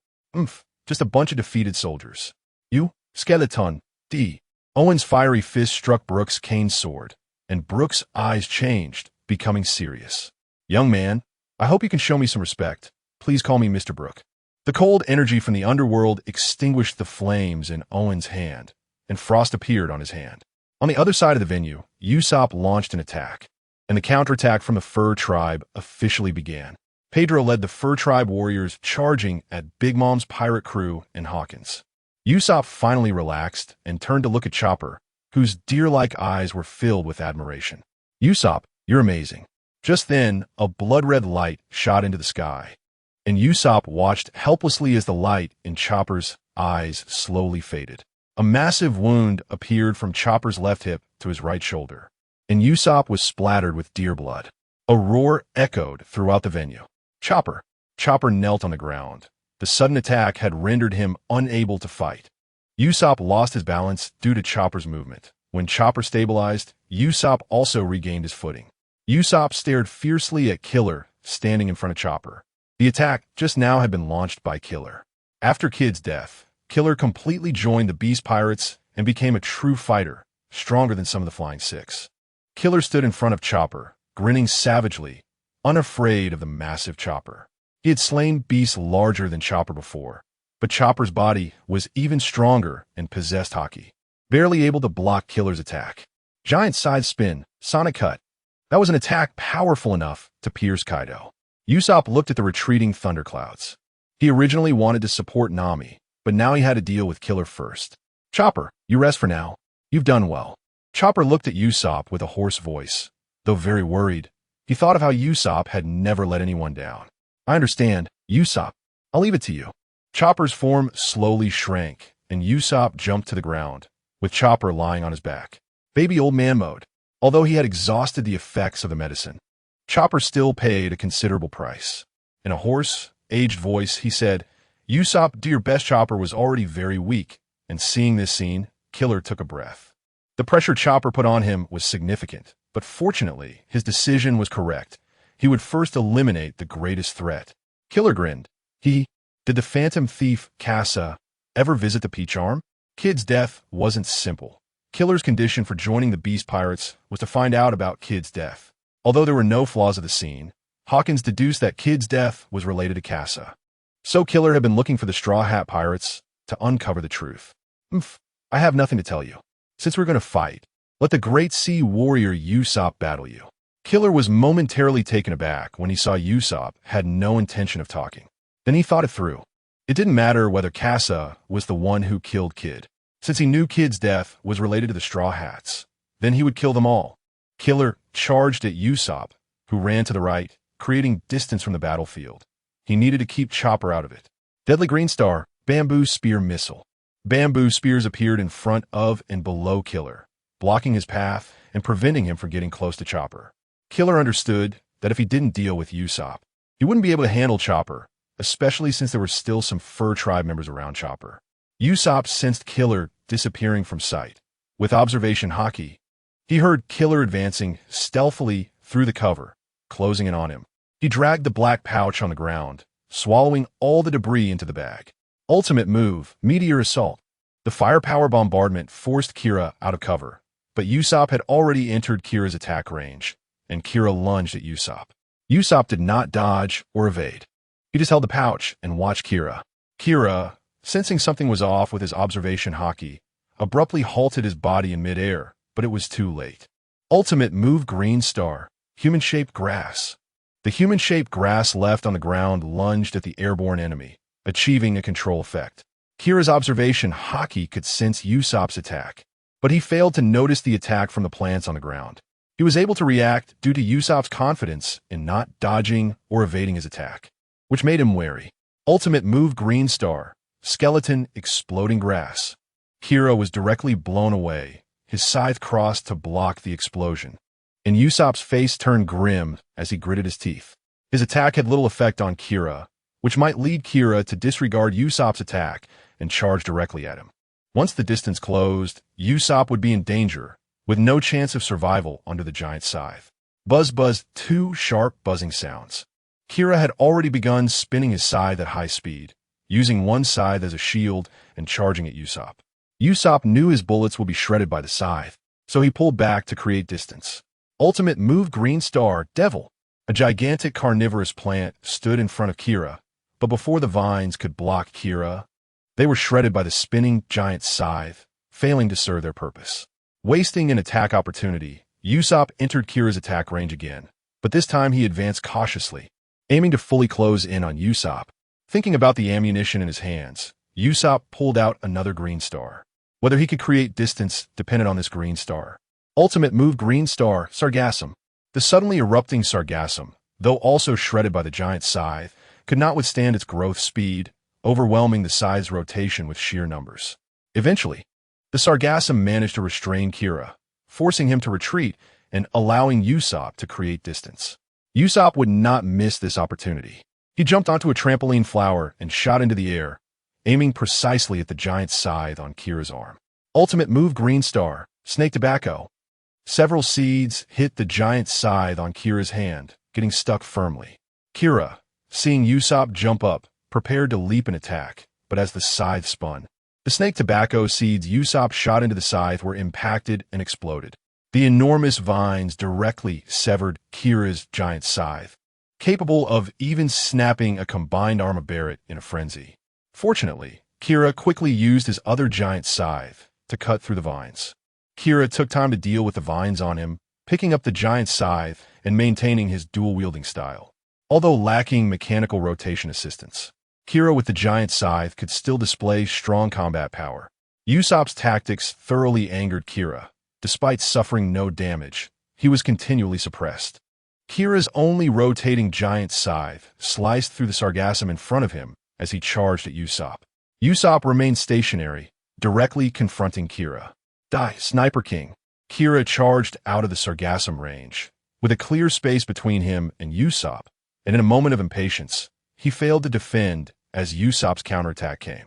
Speaker 1: Just a bunch of defeated soldiers. You, Skeleton, D. Owen's fiery fist struck Brook's cane sword, and Brook's eyes changed, becoming serious. Young man, I hope you can show me some respect. Please call me Mr. Brook. The cold energy from the underworld extinguished the flames in Owen's hand, and frost appeared on his hand. On the other side of the venue, Usopp launched an attack, and the counterattack from the Fur Tribe officially began. Pedro led the Fur Tribe warriors charging at Big Mom's pirate crew and Hawkins. Usopp finally relaxed and turned to look at Chopper, whose deer-like eyes were filled with admiration. Usopp, you're amazing. Just then, a blood-red light shot into the sky, and Usopp watched helplessly as the light in Chopper's eyes slowly faded. A massive wound appeared from Chopper's left hip to his right shoulder, and Usopp was splattered with deer blood. A roar echoed throughout the venue. Chopper! Chopper knelt on the ground. The sudden attack had rendered him unable to fight. Usopp lost his balance due to Chopper's movement. When Chopper stabilized, Usopp also regained his footing. Usopp stared fiercely at Killer, standing in front of Chopper. The attack just now had been launched by Killer. After Kid's death, Killer completely joined the Beast Pirates and became a true fighter, stronger than some of the Flying Six. Killer stood in front of Chopper, grinning savagely, unafraid of the massive Chopper. He had slain beasts larger than Chopper before, but Chopper's body was even stronger and possessed Haki, barely able to block Killer's attack. Giant side spin, Sonic Cut. That was an attack powerful enough to pierce Kaido. Usopp looked at the retreating thunderclouds. He originally wanted to support Nami, but now he had to deal with Killer first. Chopper, you rest for now. You've done well. Chopper looked at Usopp with a hoarse voice. Though very worried, he thought of how Usopp had never let anyone down. I understand, Usopp. I'll leave it to you. Chopper's form slowly shrank, and Usopp jumped to the ground, with Chopper lying on his back. Baby old man mode. Although he had exhausted the effects of the medicine, Chopper still paid a considerable price. In a hoarse, aged voice, he said, Usopp, do your best. Chopper was already very weak, and seeing this scene, Killer took a breath. The pressure Chopper put on him was significant, but fortunately, his decision was correct. He would first eliminate the greatest threat. Killer grinned. Did the Phantom Thief, Casa, ever visit the Peach Arm? Kid's death wasn't simple. Killer's condition for joining the Beast Pirates was to find out about Kid's death. Although there were no flaws of the scene, Hawkins deduced that Kid's death was related to Casa. So Killer had been looking for the Straw Hat Pirates to uncover the truth. I have nothing to tell you. Since we're going to fight, let the great sea warrior Usopp battle you. Killer was momentarily taken aback when he saw Usopp had no intention of talking. Then he thought it through. It didn't matter whether Casa was the one who killed Kid. Since he knew Kid's death was related to the Straw Hats, then he would kill them all. Killer charged at Usopp, who ran to the right, creating distance from the battlefield. He needed to keep Chopper out of it. Deadly Green Star, Bamboo Spear Missile. Bamboo spears appeared in front of and below Killer, blocking his path and preventing him from getting close to Chopper. Killer understood that if he didn't deal with Usopp, he wouldn't be able to handle Chopper, especially since there were still some Fur Tribe members around Chopper. Usopp sensed Killer disappearing from sight. With observation Haki, he heard Killer advancing stealthily through the cover, closing in on him. He dragged the black pouch on the ground, swallowing all the debris into the bag. Ultimate move, Meteor Assault. The firepower bombardment forced Kira out of cover, but Usopp had already entered Kira's attack range, and Kira lunged at Usopp. Usopp did not dodge or evade. He just held the pouch and watched Kira. Kira, sensing something was off with his observation Haki, abruptly halted his body in midair, but it was too late. Ultimate move green star, human-shaped grass. The human-shaped grass left on the ground lunged at the airborne enemy, achieving a control effect. Kira's observation Haki could sense Usopp's attack, but he failed to notice the attack from the plants on the ground. He was able to react due to Usopp's confidence in not dodging or evading his attack, which made him wary. Ultimate move green star, skeleton exploding grass. Kira was directly blown away, his scythe crossed to block the explosion, and Usopp's face turned grim as he gritted his teeth. His attack had little effect on Kira, which might lead Kira to disregard Usopp's attack and charge directly at him. Once the distance closed, Usopp would be in danger, with no chance of survival under the giant scythe. Buzz buzz, two sharp buzzing sounds. Kira had already begun spinning his scythe at high speed, using one scythe as a shield and charging at Usopp. Usopp knew his bullets would be shredded by the scythe, so he pulled back to create distance. Ultimate move green star, devil. A gigantic carnivorous plant stood in front of Kira, but before the vines could block Kira, they were shredded by the spinning giant scythe, failing to serve their purpose. Wasting an attack opportunity, Usopp entered Kira's attack range again, but this time he advanced cautiously, aiming to fully close in on Usopp. Thinking about the ammunition in his hands, Usopp pulled out another green star. Whether he could create distance depended on this green star. Ultimate move green star, sargassum. The suddenly erupting sargassum, though also shredded by the giant scythe, could not withstand its growth speed, overwhelming the scythe's rotation with sheer numbers. Eventually, the sargassum managed to restrain Kira, forcing him to retreat and allowing Usopp to create distance. Usopp would not miss this opportunity. He jumped onto a trampoline flower and shot into the air, aiming precisely at the giant scythe on Kira's arm. Ultimate move green star, snake tobacco. Several seeds hit the giant scythe on Kira's hand, getting stuck firmly. Kira, seeing Usopp jump up, prepared to leap and attack, but as the scythe spun, the snake tobacco seeds Usopp shot into the scythe were impacted and exploded. The enormous vines directly severed Kira's giant scythe, capable of even snapping a combined arm of Barrett in a frenzy. Fortunately, Kira quickly used his other giant scythe to cut through the vines. Kira took time to deal with the vines on him, picking up the giant scythe and maintaining his dual-wielding style. Although lacking mechanical rotation assistance, Kira with the giant scythe could still display strong combat power. Usopp's tactics thoroughly angered Kira. Despite suffering no damage, he was continually suppressed. Kira's only rotating giant scythe sliced through the sargassum in front of him as he charged at Usopp. Usopp remained stationary, directly confronting Kira. Die, Sniper King! Kira charged out of the sargassum range, with a clear space between him and Usopp, and in a moment of impatience, he failed to defend as Usopp's counterattack came.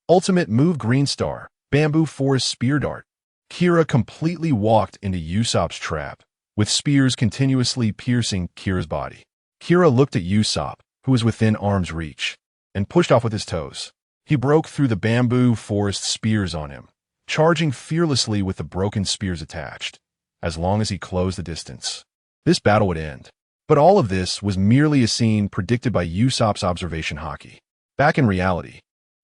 Speaker 1: Ultimate move green star, bamboo forest spear dart. Kira completely walked into Usopp's trap, with spears continuously piercing Kira's body. Kira looked at Usopp, who was within arm's reach, and pushed off with his toes. He broke through the bamboo forest spears on him, charging fearlessly with the broken spears attached, as long as he closed the distance. This battle would end. But all of this was merely a scene predicted by Usopp's observation Haki. Back in reality,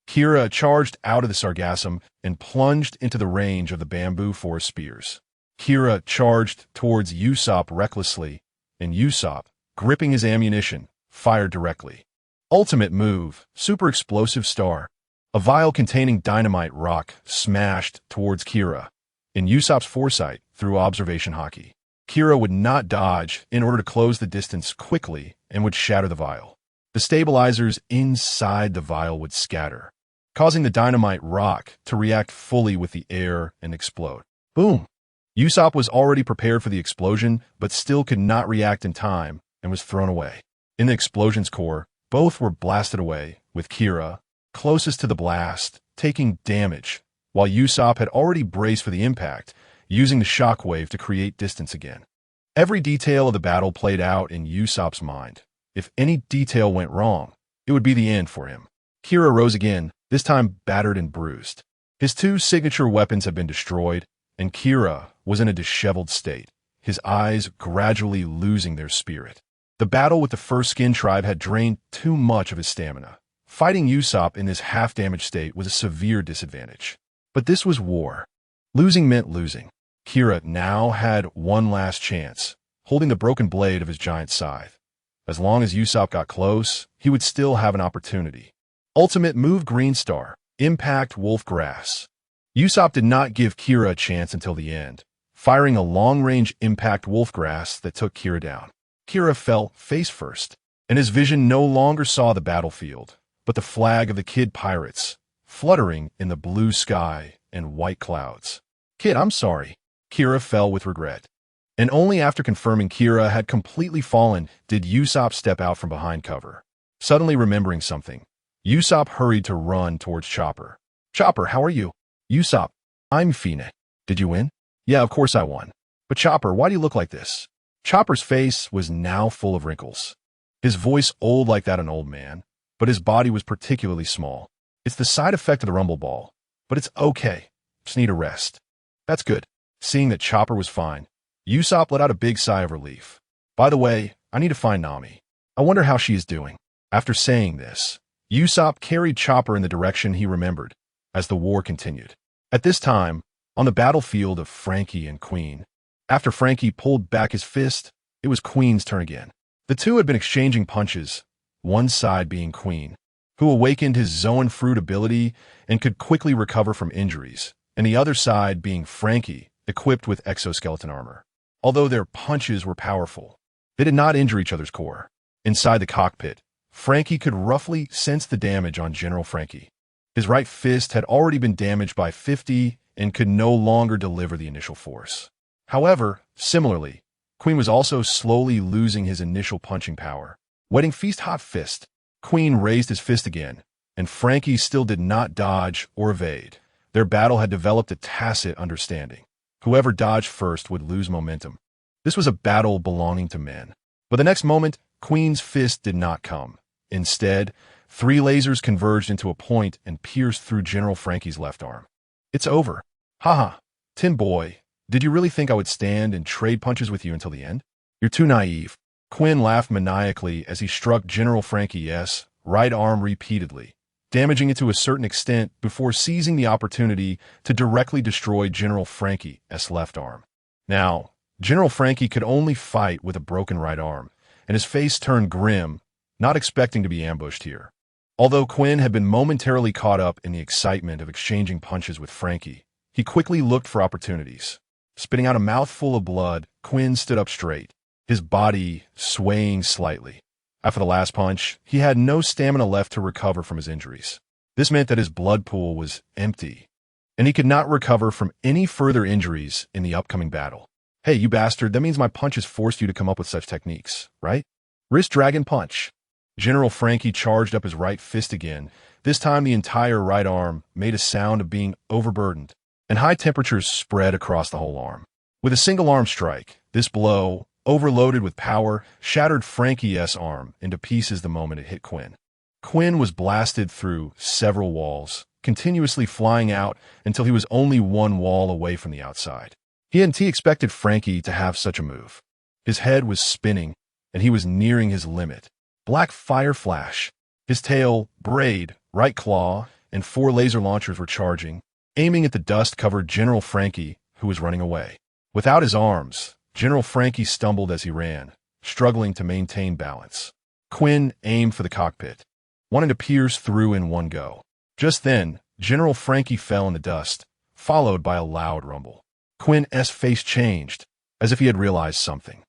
Speaker 1: Kira charged out of the sargassum and plunged into the range of the bamboo forest spears. Kira charged towards Usopp recklessly, and Usopp, gripping his ammunition, fired directly. Ultimate move, super explosive star. A vial containing dynamite rock smashed towards Kira. In Usopp's foresight, through observation Haki, Kira would not dodge in order to close the distance quickly and would shatter the vial. The stabilizers inside the vial would scatter, causing the dynamite rock to react fully with the air and explode. Boom! Usopp was already prepared for the explosion, but still could not react in time and was thrown away. In the explosion's core, both were blasted away, with Kira, closest to the blast, taking damage, while Usopp had already braced for the impact, using the shockwave to create distance again. Every detail of the battle played out in Usopp's mind. If any detail went wrong, it would be the end for him. Kira rose again, this time battered and bruised. His two signature weapons had been destroyed, and Kira was in a disheveled state, his eyes gradually losing their spirit. The battle with the first Skin Tribe had drained too much of his stamina. Fighting Usopp in this half-damaged state was a severe disadvantage. But this was war. Losing meant losing. Kira now had one last chance, holding the broken blade of his giant scythe. As long as Usopp got close, he would still have an opportunity. Ultimate move Green Star, Impact Wolf Grass. Usopp did not give Kira a chance until the end, firing a long-range Impact Wolf Grass that took Kira down. Kira fell face first, and his vision no longer saw the battlefield, but the flag of the Kid Pirates, fluttering in the blue sky and white clouds. Kid, I'm sorry. Kira fell with regret. And only after confirming Kira had completely fallen did Usopp step out from behind cover. Suddenly remembering something, Usopp hurried to run towards Chopper. Chopper, how are you? Usopp, I'm Fine. Did you win? Yeah, of course I won. But Chopper, why do you look like this? Chopper's face was now full of wrinkles. His voice old like that of an old man, but his body was particularly small. It's the side effect of the rumble ball, but it's okay. Just need a rest. That's good. Seeing that Chopper was fine, Usopp let out a big sigh of relief. By the way, I need to find Nami. I wonder how she is doing. After saying this, Usopp carried Chopper in the direction he remembered as the war continued. At this time, on the battlefield of Franky and Queen, after Franky pulled back his fist, it was Queen's turn again. The two had been exchanging punches, one side being Queen, who awakened his Zoan Fruit ability and could quickly recover from injuries, and the other side being Franky, equipped with exoskeleton armor. Although their punches were powerful, they did not injure each other's core. Inside the cockpit, Franky could roughly sense the damage on General Franky. His right fist had already been damaged by 50 and could no longer deliver the initial force. However, similarly, Queen was also slowly losing his initial punching power. Wetting Feast Hot Fist, Queen raised his fist again, and Franky still did not dodge or evade. Their battle had developed a tacit understanding. Whoever dodged first would lose momentum. This was a battle belonging to men. But the next moment, Queen's fist did not come. Instead, 3 lasers converged into a point and pierced through General Franky's left arm. It's over. Haha. Tin boy, did you really think I would stand and trade punches with you until the end? You're too naive. Quinn laughed maniacally as he struck General Franky's right arm repeatedly, damaging it to a certain extent before seizing the opportunity to directly destroy General Franky's left arm. Now, General Franky could only fight with a broken right arm, and his face turned grim, not expecting to be ambushed here. Although Quinn had been momentarily caught up in the excitement of exchanging punches with Franky, he quickly looked for opportunities. Spitting out a mouthful of blood, Quinn stood up straight, his body swaying slightly. After the last punch, he had no stamina left to recover from his injuries. This meant that his blood pool was empty, and he could not recover from any further injuries in the upcoming battle. Hey, you bastard, that means my punches forced you to come up with such techniques, right? Wrist Dragon Punch. General Franky charged up his right fist again. This time the entire right arm made a sound of being overburdened, and high temperatures spread across the whole arm. With a single arm strike, this blow, overloaded with power, shattered Franky's arm into pieces the moment it hit Quinn. Quinn was blasted through several walls, continuously flying out until he was only one wall away from the outside. He hadn't expected Franky to have such a move. His head was spinning, and he was nearing his limit. Black Fire Flash. His tail, braid, right claw, and 4 laser launchers were charging, aiming at the dust-covered General Franky, who was running away. Without his arms, General Franky stumbled as he ran, struggling to maintain balance. Quinn aimed for the cockpit, wanting to pierce through in one go. Just then, General Franky fell in the dust, followed by a loud rumble. Quinn's face changed, as if he had realized something.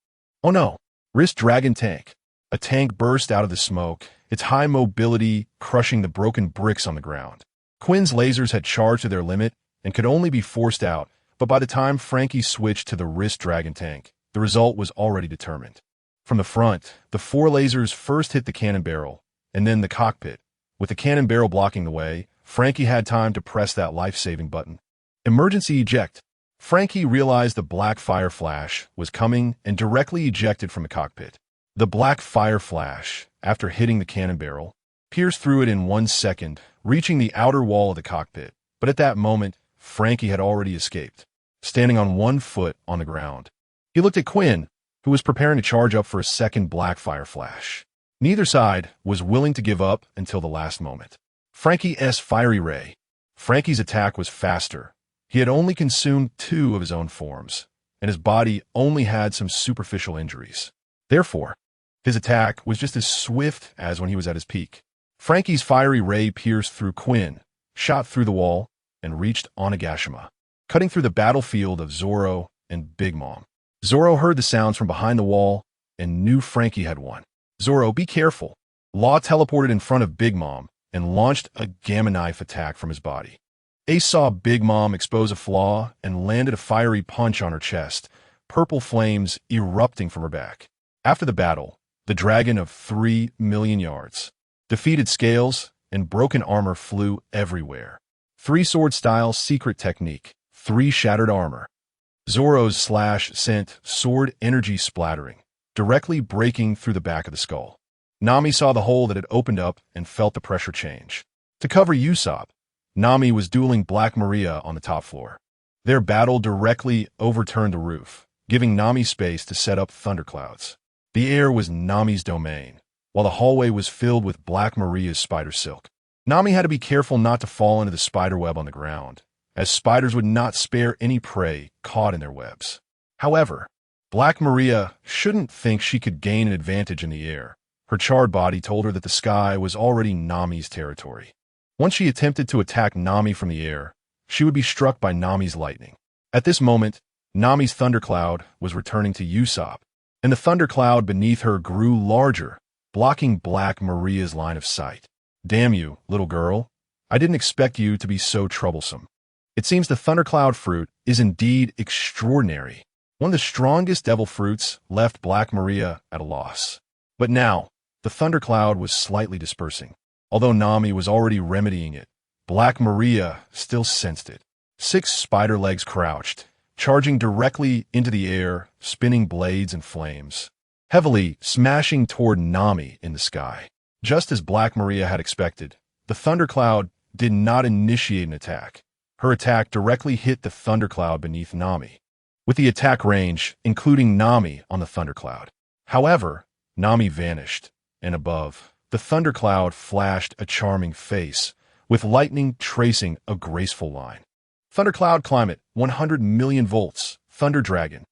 Speaker 1: Oh no! Wrist Dragon Tank. A tank burst out of the smoke, its high mobility crushing the broken bricks on the ground. Quinn's lasers had charged to their limit and could only be forced out, but by the time Franky switched to the Wrist Dragon Tank, the result was already determined. From the front, the 4 lasers first hit the cannon barrel, and then the cockpit. With the cannon barrel blocking the way, Franky had time to press that life-saving button. Emergency eject. Franky realized the black fire flash was coming and directly ejected from the cockpit. The black fire flash, after hitting the cannon barrel, pierced through it in 1 second, reaching the outer wall of the cockpit. But at that moment, Franky had already escaped, standing on 1 foot on the ground. He looked at Quinn, who was preparing to charge up for a second black fire flash. Neither side was willing to give up until the last moment. Franky's Fiery Ray. Franky's attack was faster. He had only consumed 2 of his own forms, and his body only had some superficial injuries. Therefore, his attack was just as swift as when he was at his peak. Frankie's fiery ray pierced through Quinn, shot through the wall, and reached Onigashima, cutting through the battlefield of Zoro and Big Mom. Zoro heard the sounds from behind the wall and knew Frankie had won. "Zoro, be careful." Law teleported in front of Big Mom and launched a gamma knife attack from his body. Ace saw Big Mom expose a flaw and landed a fiery punch on her chest, purple flames erupting from her back. After the battle, the dragon of 3 million yards, defeated scales, and broken armor flew everywhere. 3-sword style secret technique, 3 shattered armor. Zoro's slash sent sword energy splattering, directly breaking through the back of the skull. Nami saw the hole that had opened up and felt the pressure change. To cover Usopp, Nami was dueling Black Maria on the top floor. Their battle directly overturned the roof, giving Nami space to set up thunderclouds. The air was Nami's domain, while the hallway was filled with Black Maria's spider silk. Nami had to be careful not to fall into the spider web on the ground, as spiders would not spare any prey caught in their webs. However, Black Maria shouldn't think she could gain an advantage in the air. Her charred body told her that the sky was already Nami's territory. Once she attempted to attack Nami from the air, she would be struck by Nami's lightning. At this moment, Nami's thundercloud was returning to Usopp, and the thundercloud beneath her grew larger, blocking Black Maria's line of sight. "Damn you, little girl. I didn't expect you to be so troublesome." It seems the thundercloud fruit is indeed extraordinary. One of the strongest devil fruits left Black Maria at a loss. But now, the thundercloud was slightly dispersing. Although Nami was already remedying it, Black Maria still sensed it. 6 spider legs crouched, charging directly into the air, spinning blades and flames, heavily smashing toward Nami in the sky. Just as Black Maria had expected, the thundercloud did not initiate an attack. Her attack directly hit the thundercloud beneath Nami, with the attack range including Nami on the thundercloud. However, Nami vanished, and above, the thundercloud flashed a charming face, with lightning tracing a graceful line. Thundercloud climate, 100 million volts, Thunder Dragon.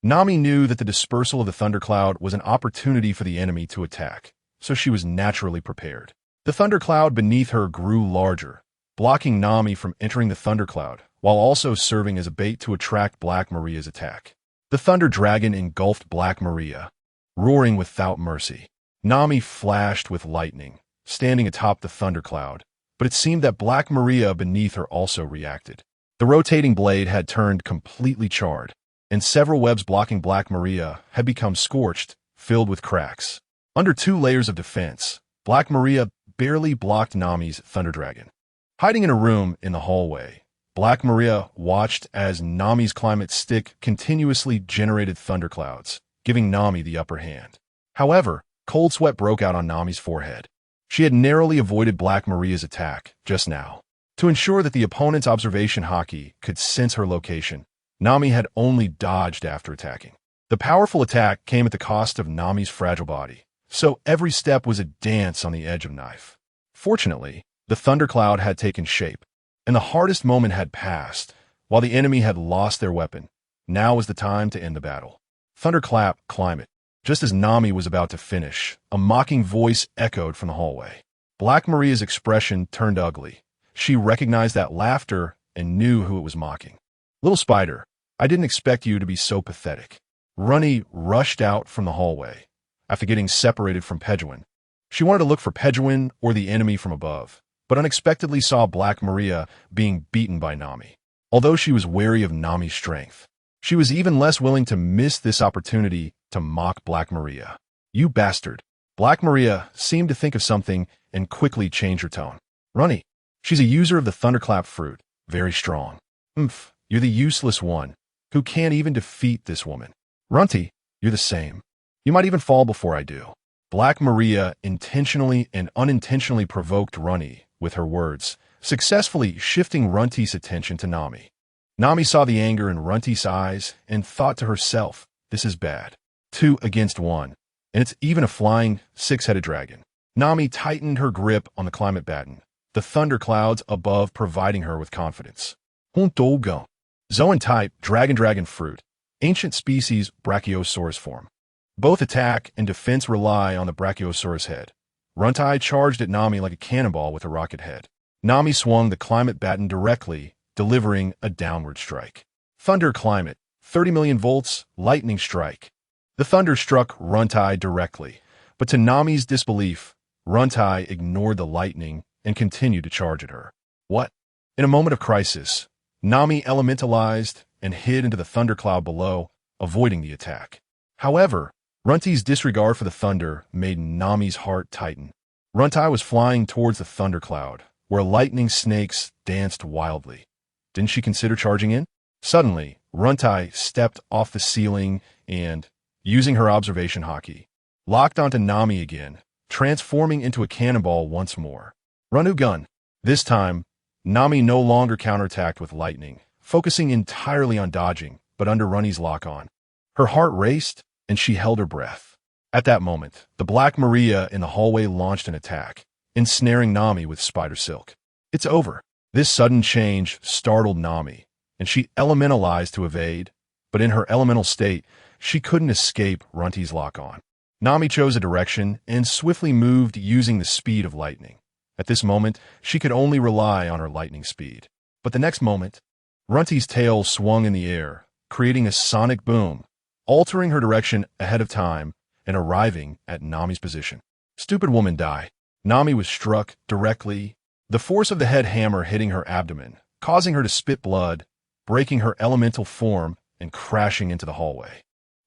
Speaker 1: Nami knew that the dispersal of the thundercloud was an opportunity for the enemy to attack, so she was naturally prepared. The thundercloud beneath her grew larger, blocking Nami from entering the thundercloud, while also serving as a bait to attract Black Maria's attack. The Thunder Dragon engulfed Black Maria, roaring without mercy. Nami flashed with lightning, standing atop the thundercloud, but it seemed that Black Maria beneath her also reacted. The rotating blade had turned completely charred, and several webs blocking Black Maria had become scorched, filled with cracks. Under 2 layers of defense, Black Maria barely blocked Nami's Thunder Dragon. Hiding in a room in the hallway, Black Maria watched as Nami's climate stick continuously generated thunderclouds, giving Nami the upper hand. However, cold sweat broke out on Nami's forehead. She had narrowly avoided Black Maria's attack just now. To ensure that the opponent's observation haki could sense her location, Nami had only dodged after attacking. The powerful attack came at the cost of Nami's fragile body, so every step was a dance on the edge of knife. Fortunately, the thundercloud had taken shape, and the hardest moment had passed. While the enemy had lost their weapon, now was the time to end the battle. Thunderclap, climate. Just as Nami was about to finish, a mocking voice echoed from the hallway. Black Maria's expression turned ugly. She recognized that laughter and knew who it was mocking. "Little spider, I didn't expect you to be so pathetic." Runny rushed out from the hallway after getting separated from Pejuan. She wanted to look for Pejuan or the enemy from above, but unexpectedly saw Black Maria being beaten by Nami. Although she was wary of Nami's strength, she was even less willing to miss this opportunity to mock Black Maria. "You bastard." Black Maria seemed to think of something and quickly changed her tone. "Runny, she's a user of the Thunderclap fruit, very strong." "Oomph, you're the useless one, who can't even defeat this woman." "Runty, you're the same. You might even fall before I do." Black Maria intentionally and unintentionally provoked Runny with her words, successfully shifting Runty's attention to Nami. Nami saw the anger in Runty's eyes and thought to herself, "This is bad. 2 against 1, and it's even a flying 6-headed dragon." Nami tightened her grip on the climate baton, the thunder clouds above providing her with confidence. Dolgon. Zoan type, dragon fruit. Ancient species, Brachiosaurus form. Both attack and defense rely on the Brachiosaurus head. Runtai charged at Nami like a cannonball with a rocket head. Nami swung the climate baton directly, delivering a downward strike. Thunder climate, 30 million volts, lightning strike. The thunder struck Runtai directly, but to Nami's disbelief, Runtai ignored the lightning and continued to charge at her. What? In a moment of crisis, Nami elementalized and hid into the thundercloud below, avoiding the attack. However, Runtai's disregard for the thunder made Nami's heart tighten. Runtai was flying towards the thundercloud, where lightning snakes danced wildly. Didn't she consider charging in? Suddenly, Runtai stepped off the ceiling and, using her observation haki, locked onto Nami again, transforming into a cannonball once more. Runu gun. This time, Nami no longer counterattacked with lightning, focusing entirely on dodging, but under Runny's lock-on. Her heart raced, and she held her breath. At that moment, the Black Maria in the hallway launched an attack, ensnaring Nami with spider silk. It's over. This sudden change startled Nami, and she elementalized to evade, but in her elemental state, she couldn't escape Runty's lock-on. Nami chose a direction and swiftly moved using the speed of lightning. At this moment, she could only rely on her lightning speed. But the next moment, Runty's tail swung in the air, creating a sonic boom, altering her direction ahead of time and arriving at Nami's position. Stupid woman, die. Nami was struck directly, the force of the head hammer hitting her abdomen, causing her to spit blood, breaking her elemental form and crashing into the hallway.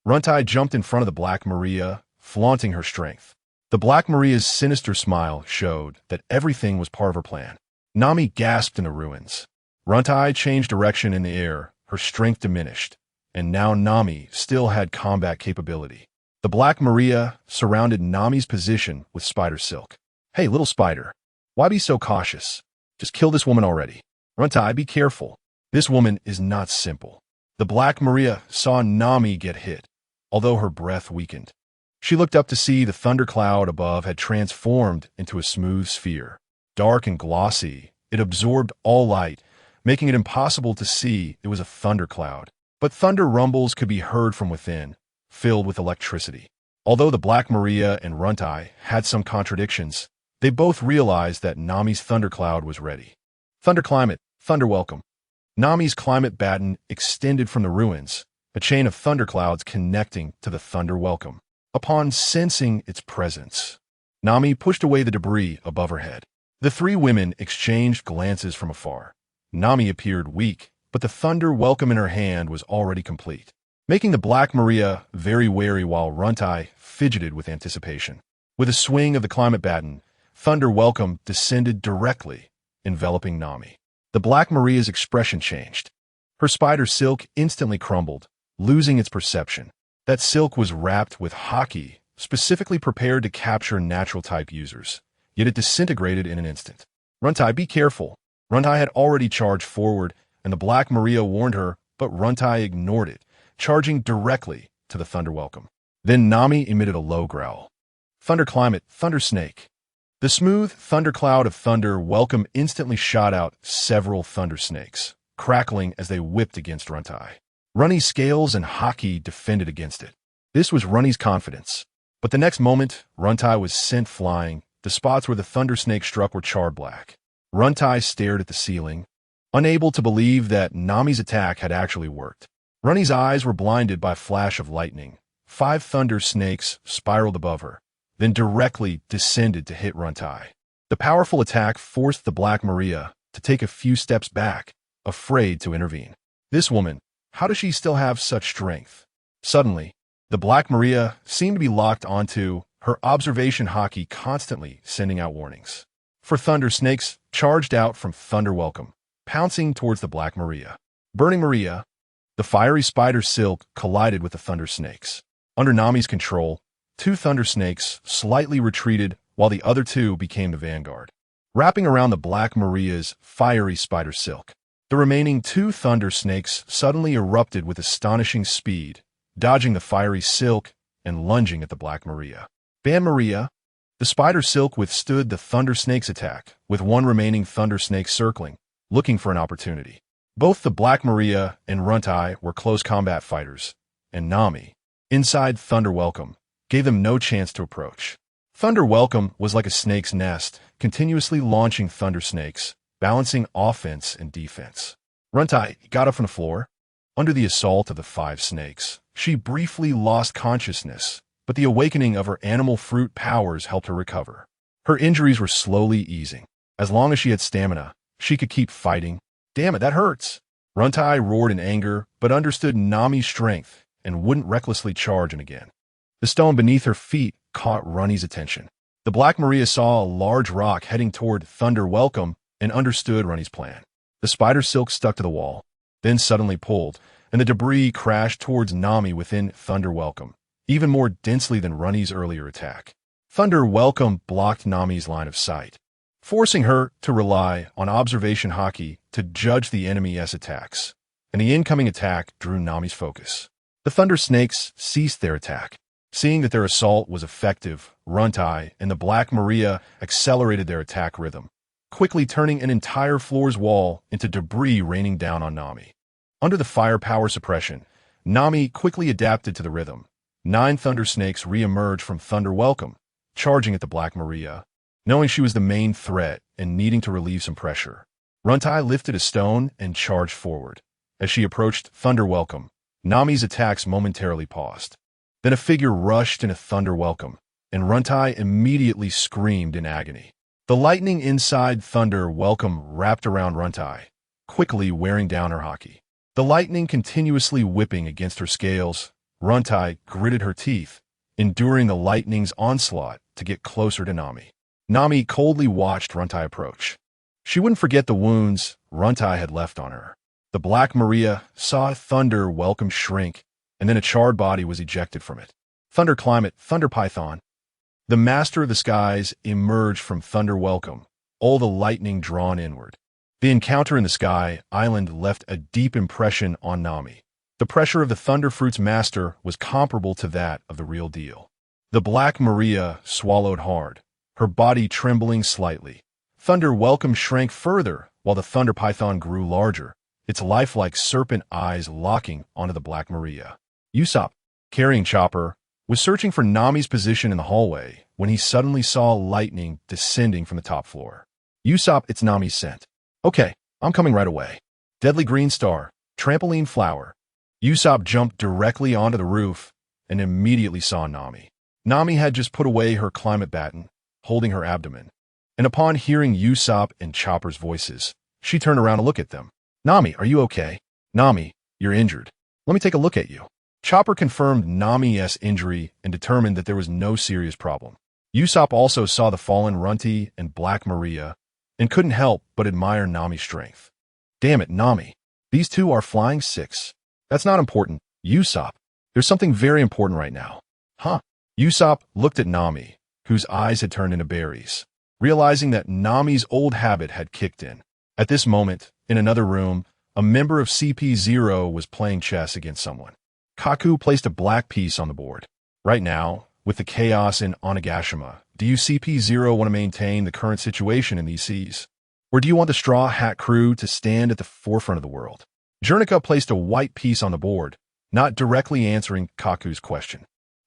Speaker 1: Runtai jumped in front of the Black Maria, flaunting her strength. The Black Maria's sinister smile showed that everything was part of her plan. Nami gasped in the ruins. Runtai changed direction in the air, her strength diminished, and now Nami still had combat capability. The Black Maria surrounded Nami's position with spider silk. Hey, little spider, why be so cautious? Just kill this woman already. Runtai, be careful. This woman is not simple. The Black Maria saw Nami get hit, although her breath weakened. She looked up to see the thundercloud above had transformed into a smooth sphere. Dark and glossy, it absorbed all light, making it impossible to see it was a thundercloud. But thunder rumbles could be heard from within, filled with electricity. Although the Black Maria and Runtai had some contradictions, they both realized that Nami's thundercloud was ready. Thunder climate, thunder welcome. Nami's climate baton extended from the ruins, a chain of thunderclouds connecting to the thunder welcome. Upon sensing its presence, Nami pushed away the debris above her head. The three women exchanged glances from afar. Nami appeared weak, but the thunder welcome in her hand was already complete, making the Black Maria very wary while Runtai fidgeted with anticipation. With a swing of the climate baton, thunder welcome descended directly, enveloping Nami. The Black Maria's expression changed. Her spider silk instantly crumbled, losing its perception. That silk was wrapped with haki, specifically prepared to capture natural-type users, yet it disintegrated in an instant. Runtai, be careful. Runtai had already charged forward, and the Black Maria warned her, but Runtai ignored it, charging directly to the thunder welcome. Then Nami emitted a low growl. Thunder climate, thunder snake. The smooth thundercloud of thunder welcome instantly shot out several thunder snakes, crackling as they whipped against Runtai. Runny's scales and haki defended against it. This was Runny's confidence. But the next moment, Runtai was sent flying. The spots where the thunder snake struck were charred black. Runtai stared at the ceiling, unable to believe that Nami's attack had actually worked. Runny's eyes were blinded by a flash of lightning. 5 thunder snakes spiraled above her, then directly descended to hit Runtai. The powerful attack forced the Black Maria to take a few steps back, afraid to intervene. This woman, how does she still have such strength? Suddenly, the Black Maria seemed to be locked onto her observation haki, constantly sending out warnings. For thunder snakes charged out from thunder welcome, pouncing towards the Black Maria. Burning Maria, the fiery spider silk collided with the thunder snakes. Under Nami's control, 2 thunder snakes slightly retreated while the other 2 became the vanguard, wrapping around the Black Maria's fiery spider silk. The remaining 2 thunder snakes suddenly erupted with astonishing speed, dodging the fiery silk and lunging at the Black Maria. Ban Maria, the spider silk withstood the thunder snake's attack, with one remaining thunder snake circling, looking for an opportunity. Both the Black Maria and Runtai were close combat fighters, and Nami, inside Thunder Welcome, gave them no chance to approach. Thunder Welcome was like a snake's nest, continuously launching thunder snakes, balancing offense and defense. Runtai got up from the floor. Under the assault of the 5 snakes, she briefly lost consciousness, but the awakening of her animal fruit powers helped her recover. Her injuries were slowly easing. As long as she had stamina, she could keep fighting. Damn it, that hurts! Runtai roared in anger, but understood Nami's strength and wouldn't recklessly charge in again. The stone beneath her feet caught Runny's attention. The Black Maria saw a large rock heading toward Thunder Welcome and understood Runny's plan. The spider silk stuck to the wall, then suddenly pulled, and the debris crashed towards Nami within Thunder Welcome, even more densely than Runny's earlier attack. Thunder Welcome blocked Nami's line of sight, forcing her to rely on observation haki to judge the enemy's attacks, and the incoming attack drew Nami's focus. The Thunder Snakes ceased their attack. Seeing that their assault was effective, Runtai and the Black Maria accelerated their attack rhythm, quickly turning an entire floor's wall into debris raining down on Nami. Under the firepower suppression, Nami quickly adapted to the rhythm. 9 Thunder Snakes re-emerged from Thunder Welcome, charging at the Black Maria. Knowing she was the main threat and needing to relieve some pressure, Runtai lifted a stone and charged forward. As she approached Thunder Welcome, Nami's attacks momentarily paused. Then a figure rushed into Thunder Welcome, and Runtai immediately screamed in agony. The lightning inside Thunder Welcome wrapped around Runtai, quickly wearing down her haki. The lightning continuously whipping against her scales, Runtai gritted her teeth, enduring the lightning's onslaught to get closer to Nami. Nami coldly watched Runtai approach. She wouldn't forget the wounds Runtai had left on her. The Black Maria saw Thunder Welcome shrink, and then a charred body was ejected from it. Thunder Climate, Thunder Python. The Master of the Skies emerged from Thunder Welcome, all the lightning drawn inward. The encounter in the Sky Island left a deep impression on Nami. The pressure of the Thunder Fruit's master was comparable to that of the real deal. The Black Maria swallowed hard, her body trembling slightly. Thunder Welcome shrank further while the Thunder Python grew larger, its lifelike serpent eyes locking onto the Black Maria. Usopp, carrying Chopper, was searching for Nami's position in the hallway when he suddenly saw lightning descending from the top floor. Usopp, it's Nami's scent. Okay, I'm coming right away. Deadly Green Star, Trampoline Flower. Usopp jumped directly onto the roof and immediately saw Nami. Nami had just put away her climate baton, holding her abdomen, and upon hearing Usopp and Chopper's voices, she turned around to look at them. Nami, are you okay? Nami, you're injured. Let me take a look at you. Chopper confirmed Nami's injury and determined that there was no serious problem. Usopp also saw the fallen Runty and Black Maria and couldn't help but admire Nami's strength. Damn it, Nami. These two are flying 6. That's not important. Usopp, there's something very important right now. Huh? Usopp looked at Nami, whose eyes had turned into berries, realizing that Nami's old habit had kicked in. At this moment, in another room, a member of CP0 was playing chess against someone. Kaku placed a black piece on the board. Right now, with the chaos in Onigashima, do you CP0 want to maintain the current situation in these seas? Or do you want the Straw Hat crew to stand at the forefront of the world? Jernica placed a white piece on the board, not directly answering Kaku's question.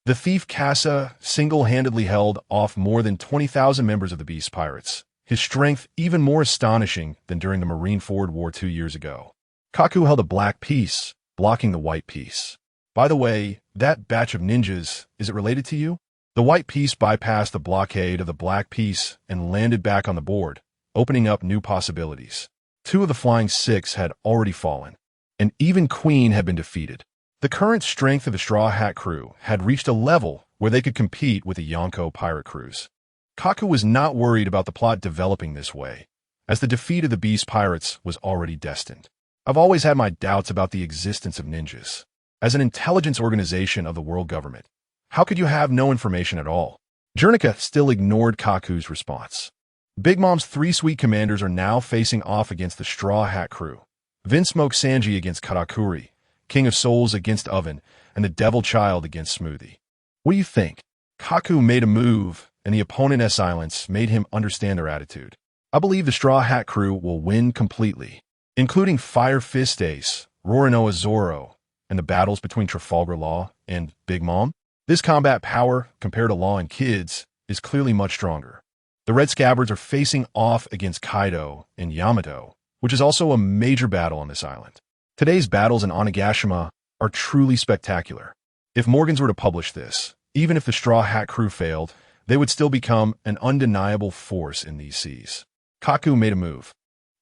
Speaker 1: The thief Kasa single-handedly held off more than 20,000 members of the Beast Pirates, his strength even more astonishing than during the Marineford War 2 years ago. Kaku held a black piece, blocking the white piece. By the way, that batch of ninjas, is it related to you? The white piece bypassed the blockade of the black piece and landed back on the board, opening up new possibilities. 2 of the Flying 6 had already fallen, and even Queen had been defeated. The current strength of the Straw Hat crew had reached a level where they could compete with the Yonko pirate crews. Kaku was not worried about the plot developing this way, as the defeat of the Beast Pirates was already destined. I've always had my doubts about the existence of ninjas. As an intelligence organization of the world government, how could you have no information at all? Jernica still ignored Kaku's response. Big Mom's 3 sweet commanders are now facing off against the Straw Hat crew. Vinsmoke Sanji against Karakuri, King of Souls against Oven, and the Devil Child against Smoothie. What do you think? Kaku made a move, and the opponent's silence made him understand their attitude. I believe the Straw Hat crew will win completely. including Fire Fist Ace, Roronoa Zoro, and the battles between Trafalgar Law and Big Mom. This combat power, compared to Law and Kids, is clearly much stronger. The Red Scabbards are facing off against Kaido and Yamato, which is also a major battle on this island. Today's battles in Onigashima are truly spectacular. If Morgans were to publish this, even if the Straw Hat crew failed, they would still become an undeniable force in these seas. Kaku made a move,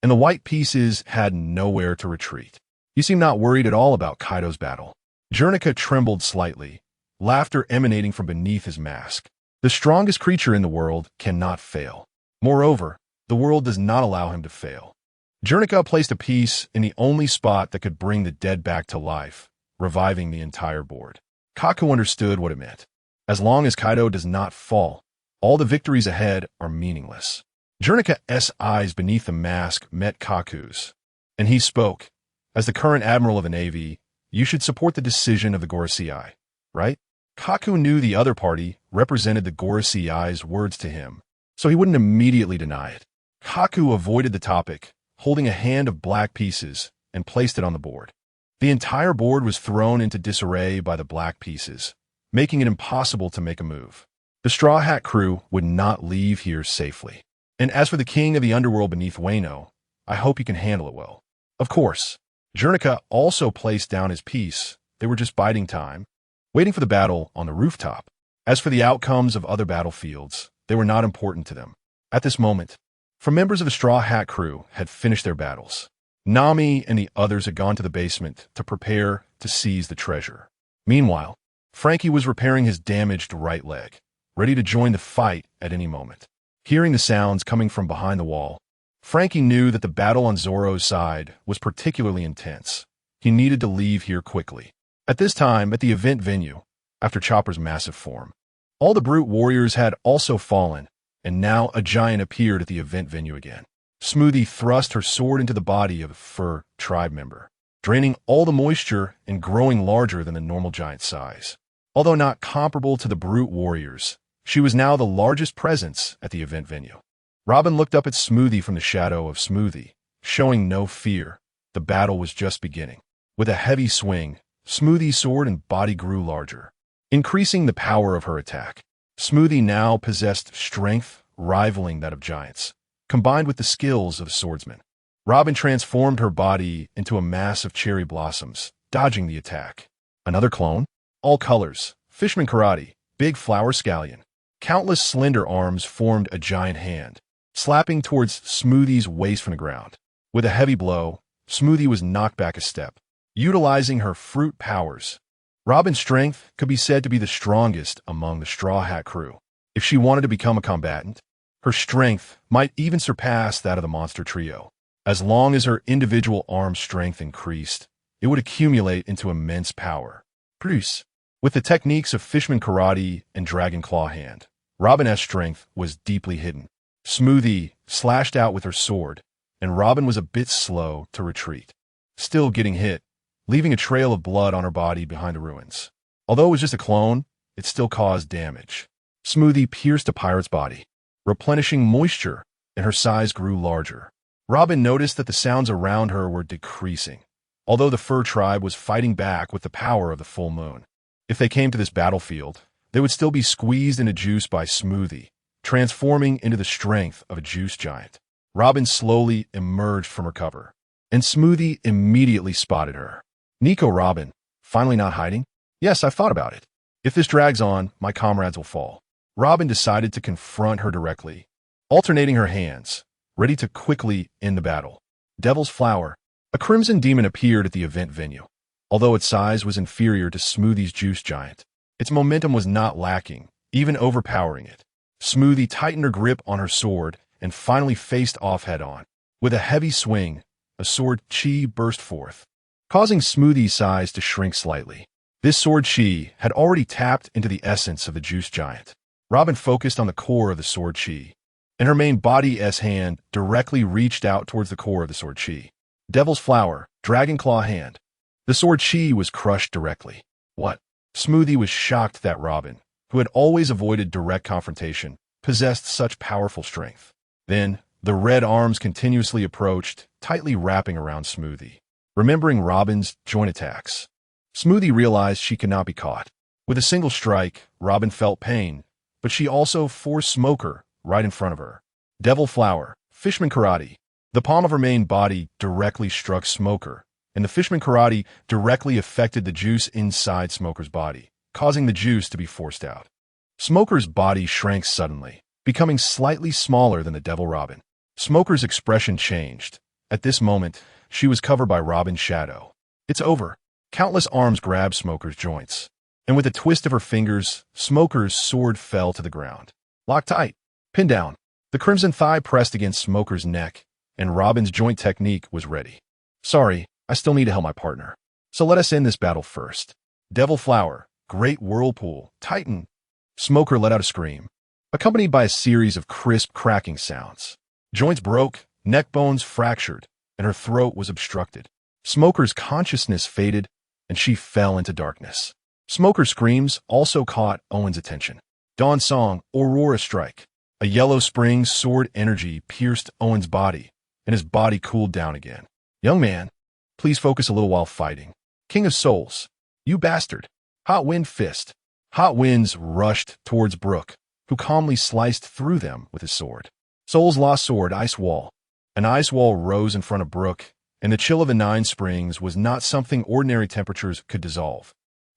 Speaker 1: and the white pieces had nowhere to retreat. You seem not worried at all about Kaido's battle. Jernica trembled slightly, laughter emanating from beneath his mask. The strongest creature in the world cannot fail. Moreover, the world does not allow him to fail. Jernica placed a piece in the only spot that could bring the dead back to life, reviving the entire board. Kaku understood what it meant. As long as Kaido does not fall, all the victories ahead are meaningless. Jernica's eyes beneath the mask met Kaku's, and he spoke. As the current admiral of the Navy, you should support the decision of the Gorosei, right? Kaku knew the other party represented the Gorosei's words to him, so he wouldn't immediately deny it. Kaku avoided the topic, holding a hand of black pieces, and placed it on the board. The entire board was thrown into disarray by the black pieces, making it impossible to make a move. The Straw Hat crew would not leave here safely. And as for the king of the underworld beneath Wano, I hope you can handle it well. Of course, Jernica also placed down his piece. They were just biding time, waiting for the battle on the rooftop. As for the outcomes of other battlefields, they were not important to them. At this moment, for members of the Straw Hat crew had finished their battles. Nami and the others had gone to the basement to prepare to seize the treasure. Meanwhile, Frankie was repairing his damaged right leg, ready to join the fight at any moment. Hearing the sounds coming from behind the wall, Frankie knew that the battle on Zoro's side was particularly intense. He needed to leave here quickly. At this time, at the event venue, after Chopper's massive form, all the brute warriors had also fallen, and now a giant appeared at the event venue again. Smoothie thrust her sword into the body of a fur tribe member, draining all the moisture and growing larger than the normal giant size. Although not comparable to the brute warriors, she was now the largest presence at the event venue. Robin looked up at Smoothie from the shadow of Smoothie, showing no fear. The battle was just beginning. With a heavy swing, Smoothie's sword and body grew larger, increasing the power of her attack. Smoothie now possessed strength rivaling that of giants, combined with the skills of a swordsman. Robin transformed her body into a mass of cherry blossoms, dodging the attack. Another clone? All colors, Fishman Karate, Big Flower Scallion. Countless slender arms formed a giant hand, slapping towards Smoothie's waist from the ground. With a heavy blow, Smoothie was knocked back a step. Utilizing her fruit powers, Robin's strength could be said to be the strongest among the Straw Hat crew. If she wanted to become a combatant, her strength might even surpass that of the monster trio. As long as her individual arm strength increased, it would accumulate into immense power. Plus, with the techniques of Fishman Karate and Dragon Claw Hand, Robin's strength was deeply hidden. Smoothie slashed out with her sword, and Robin was a bit slow to retreat, still getting hit, leaving a trail of blood on her body behind the ruins. Although it was just a clone, it still caused damage. Smoothie pierced a pirate's body, replenishing moisture, and her size grew larger. Robin noticed that the sounds around her were decreasing, although the fur tribe was fighting back with the power of the full moon. If they came to this battlefield, they would still be squeezed into juice by Smoothie, transforming into the strength of a juice giant. Robin slowly emerged from her cover, and Smoothie immediately spotted her. Nico, Robin, finally not hiding? Yes, I've thought about it. If this drags on, my comrades will fall. Robin decided to confront her directly, alternating her hands, ready to quickly end the battle. Devil's Flower. A crimson demon appeared at the event venue. Although its size was inferior to Smoothie's juice giant, its momentum was not lacking, even overpowering it. Smoothie tightened her grip on her sword and finally faced off head-on. With a heavy swing, a sword chi burst forth, causing Smoothie's size to shrink slightly. This sword chi had already tapped into the essence of the juice giant. Robin focused on the core of the sword chi, and her main body's hand directly reached out towards the core of the sword chi. Devil's Flower, Dragon Claw Hand. The sword chi was crushed directly. What? Smoothie was shocked that Robin, who had always avoided direct confrontation, possessed such powerful strength. Then, The red arms continuously approached, tightly wrapping around Smoothie. Remembering Robin's joint attacks, Smoothie realized she could not be caught. With a single strike, Robin felt pain, but she also forced Smoker right in front of her. Devil Flower, Fishman Karate. The palm of her main body directly struck Smoker, and the Fishman Karate directly affected the juice inside Smoker's body, causing the juice to be forced out. Smoker's body shrank suddenly, becoming slightly smaller than the Devil Robin. Smoker's expression changed. At this moment, she was covered by Robin's shadow. It's over. Countless arms grabbed Smoker's joints, and with a twist of her fingers, Smoker's sword fell to the ground. Lock tight. Pin down. The crimson thigh pressed against Smoker's neck, and Robin's joint technique was ready. Sorry, I still need to help my partner. So let us end this battle first. Devil Flower, Great Whirlpool, Titan. Smoker let out a scream, accompanied by a series of crisp cracking sounds. Joints broke, neck bones fractured, and her throat was obstructed. Smoker's consciousness faded, and she fell into darkness. Smoker's screams also caught Owen's attention. Dawn Song, Aurora Strike. A yellow spring sword energy pierced Owen's body, and his body cooled down again. Young man, please focus a little while fighting. King of Souls, you bastard. Hot Wind Fist. Hot Winds rushed towards Brook, who calmly sliced through them with his sword. Soul's Lost Sword, Ice Wall. An ice wall rose in front of Brook, and the chill of the 9 springs was not something ordinary temperatures could dissolve.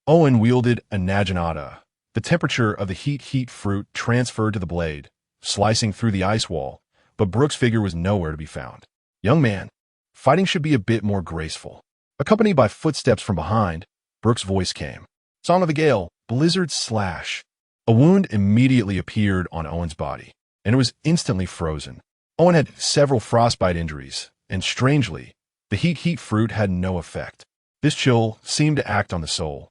Speaker 1: Owen wielded a Naginata. The temperature of the heat fruit transferred to the blade, slicing through the ice wall, but Brook's figure was nowhere to be found. Young man, fighting should be a bit more graceful. Accompanied by footsteps from behind, Brook's voice came. Song of the Gale, Blizzard Slash. A wound immediately appeared on Owen's body, and it was instantly frozen. Owen had several frostbite injuries, and strangely, the heat fruit had no effect. This chill seemed to act on the soul,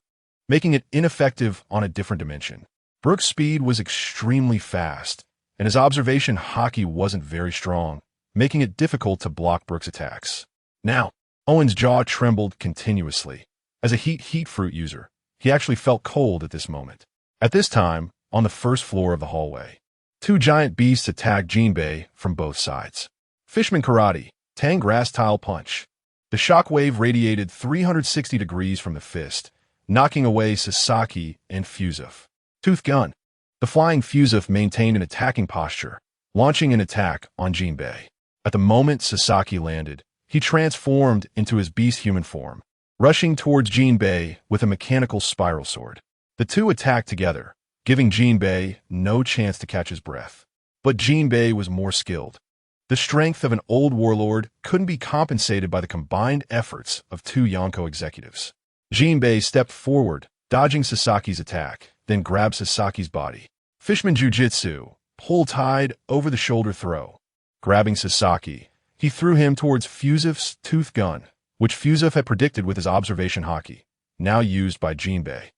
Speaker 1: making it ineffective on a different dimension. Brook's speed was extremely fast, and his observation haki wasn't very strong, making it difficult to block Brook's attacks. Now, Owen's jaw trembled continuously. As a heat fruit user, he actually felt cold at this moment. At this time, on the first floor of the hallway, 2 giant beasts attacked Jinbei from both sides. Fishman Karate, Tang Grass Tile Punch. The shockwave radiated 360 degrees from the fist, knocking away Sasaki and Fusef. Tooth Gun. The flying Fusef maintained an attacking posture, launching an attack on Jinbei. At the moment Sasaki landed, he transformed into his beast human form, rushing towards Jinbei with a mechanical spiral sword. The two attacked together, giving Jinbei no chance to catch his breath. But Jinbei was more skilled. The strength of an old warlord couldn't be compensated by the combined efforts of 2 Yonko executives. Jinbei stepped forward, dodging Sasaki's attack, then grabbed Sasaki's body. Fishman Jiu-Jitsu, pull tide over the shoulder throw. Grabbing Sasaki, he threw him towards Fusef's tooth gun, which Fusef had predicted with his observation haki, now used by Jinbei.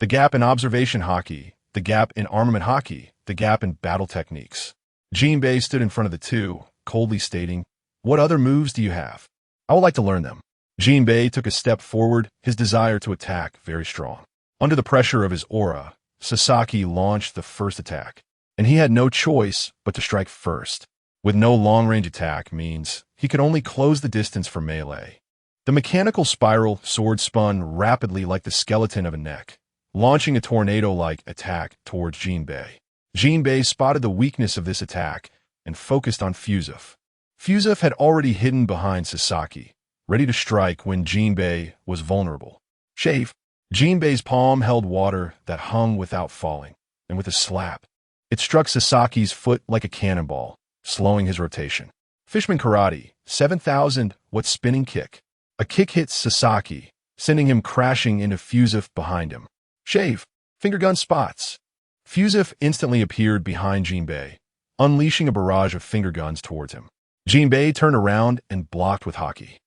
Speaker 1: The gap in observation haki, the gap in armament haki, the gap in battle techniques. Jinbei stood in front of the two, coldly stating, "What other moves do you have? I would like to learn them." Jinbei took a step forward, his desire to attack very strong. Under the pressure of his aura, Sasaki launched the first attack, and he had no choice but to strike first. With no long-range attack means he could only close the distance for melee. The mechanical spiral sword spun rapidly like the skeleton of a neck, launching a tornado-like attack towards Jinbei. Jinbei spotted the weakness of this attack and focused on Fusef. Fusef had already hidden behind Sasaki, ready to strike when Jinbei was vulnerable. Shave. Jinbei's palm held water that hung without falling, and with a slap, it struck Sasaki's foot like a cannonball, slowing his rotation. Fishman Karate, 7,000 watt spinning kick. A kick hit Sasaki, sending him crashing into Fusef behind him. Shave. Finger gun spots. Fusef instantly appeared behind Jinbei, unleashing a barrage of finger guns towards him. Jinbei turned around and blocked with haki.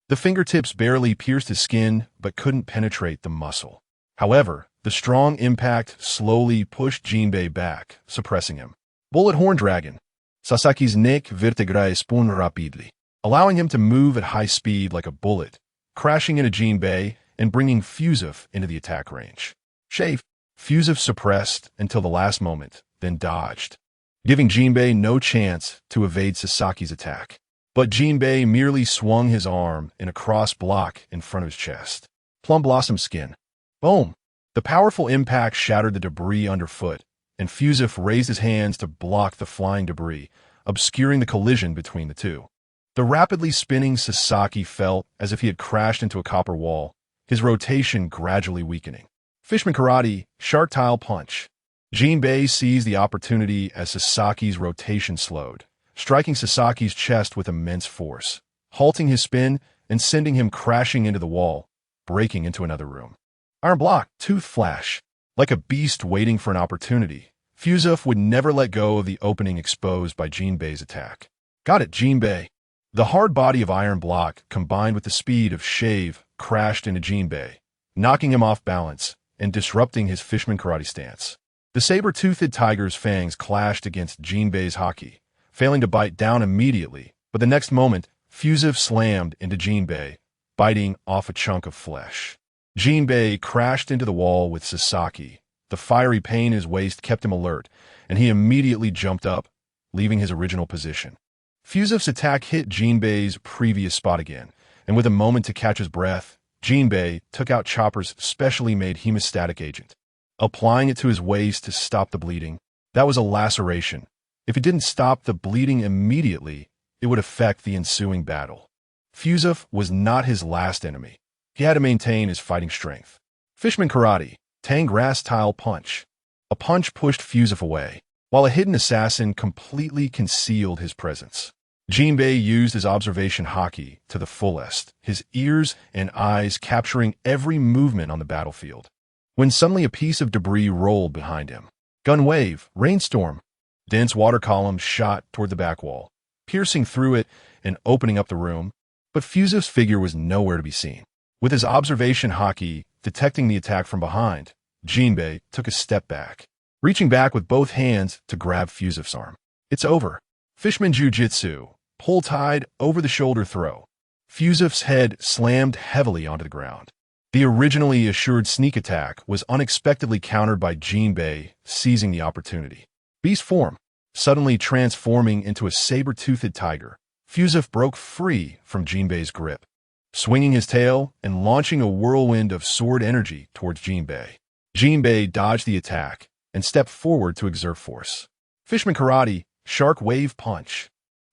Speaker 1: The fingertips barely pierced his skin but couldn't penetrate the muscle. However, the strong impact slowly pushed Jinbei back, suppressing him. Bullet Horn Dragon. Sasaki's neck vertebrae spun rapidly, allowing him to move at high speed like a bullet, crashing into Jinbei and bringing Fusef into the attack range. Shave. Fusef suppressed until the last moment, then dodged. giving Jinbei no chance to evade Sasaki's attack. But Jinbei merely swung his arm in a cross block in front of his chest. Plum Blossom Skin. Boom! The powerful impact shattered the debris underfoot, and Fusif raised his hands to block the flying debris, obscuring the collision between the two. The rapidly spinning Sasaki felt as if he had crashed into a copper wall, his rotation gradually weakening. Fishman Karate, Shark Tile Punch. Jinbei seized the opportunity as Sasaki's rotation slowed, striking Sasaki's chest with immense force, halting his spin and sending him crashing into the wall, breaking into another room. Iron Block, Tooth Flash. Like a beast waiting for an opportunity, Fusif would never let go of the opening exposed by Jinbei's attack. Got it, Jinbei. The hard body of Iron Block, combined with the speed of Shave, crashed into Jinbei, knocking him off balance and disrupting his Fishman Karate stance. The saber-toothed tiger's fangs clashed against Jinbei's haki, failing to bite down immediately, but the next moment, Fusif slammed into Jinbei, biting off a chunk of flesh. Jinbei crashed into the wall with Sasaki. The fiery pain in his waist kept him alert, and he immediately jumped up, leaving his original position. Fusif's attack hit Jinbei's previous spot again, and with a moment to catch his breath, Jinbei took out Chopper's specially made hemostatic agent. Applying it to his waist to stop the bleeding, that was a laceration. If it didn't stop the bleeding immediately, it would affect the ensuing battle. Fusif was not his last enemy. He had to maintain his fighting strength. Fishman Karate, Tang Grass Tile Punch. A punch pushed Fusif away, while a hidden assassin completely concealed his presence. Jinbei used his observation haki to the fullest, his ears and eyes capturing every movement on the battlefield. When suddenly a piece of debris rolled behind him. Gun Wave, Rainstorm. Dense water columns shot toward the back wall, piercing through it and opening up the room, but Fusif's figure was nowhere to be seen. With his observation haki detecting the attack from behind, Jinbei took a step back, reaching back with both hands to grab Fusif's arm. It's over. Fishman Jiu-Jitsu, pull tide over the shoulder throw. Fusif's head slammed heavily onto the ground. The originally assured sneak attack was unexpectedly countered by Jinbei, seizing the opportunity. Beast form, suddenly transforming into a saber-toothed tiger, Fusif broke free from Jinbei's grip, swinging his tail and launching a whirlwind of sword energy towards Jinbei. Jinbei dodged the attack and stepped forward to exert force. Fishman Karate, Shark Wave Punch.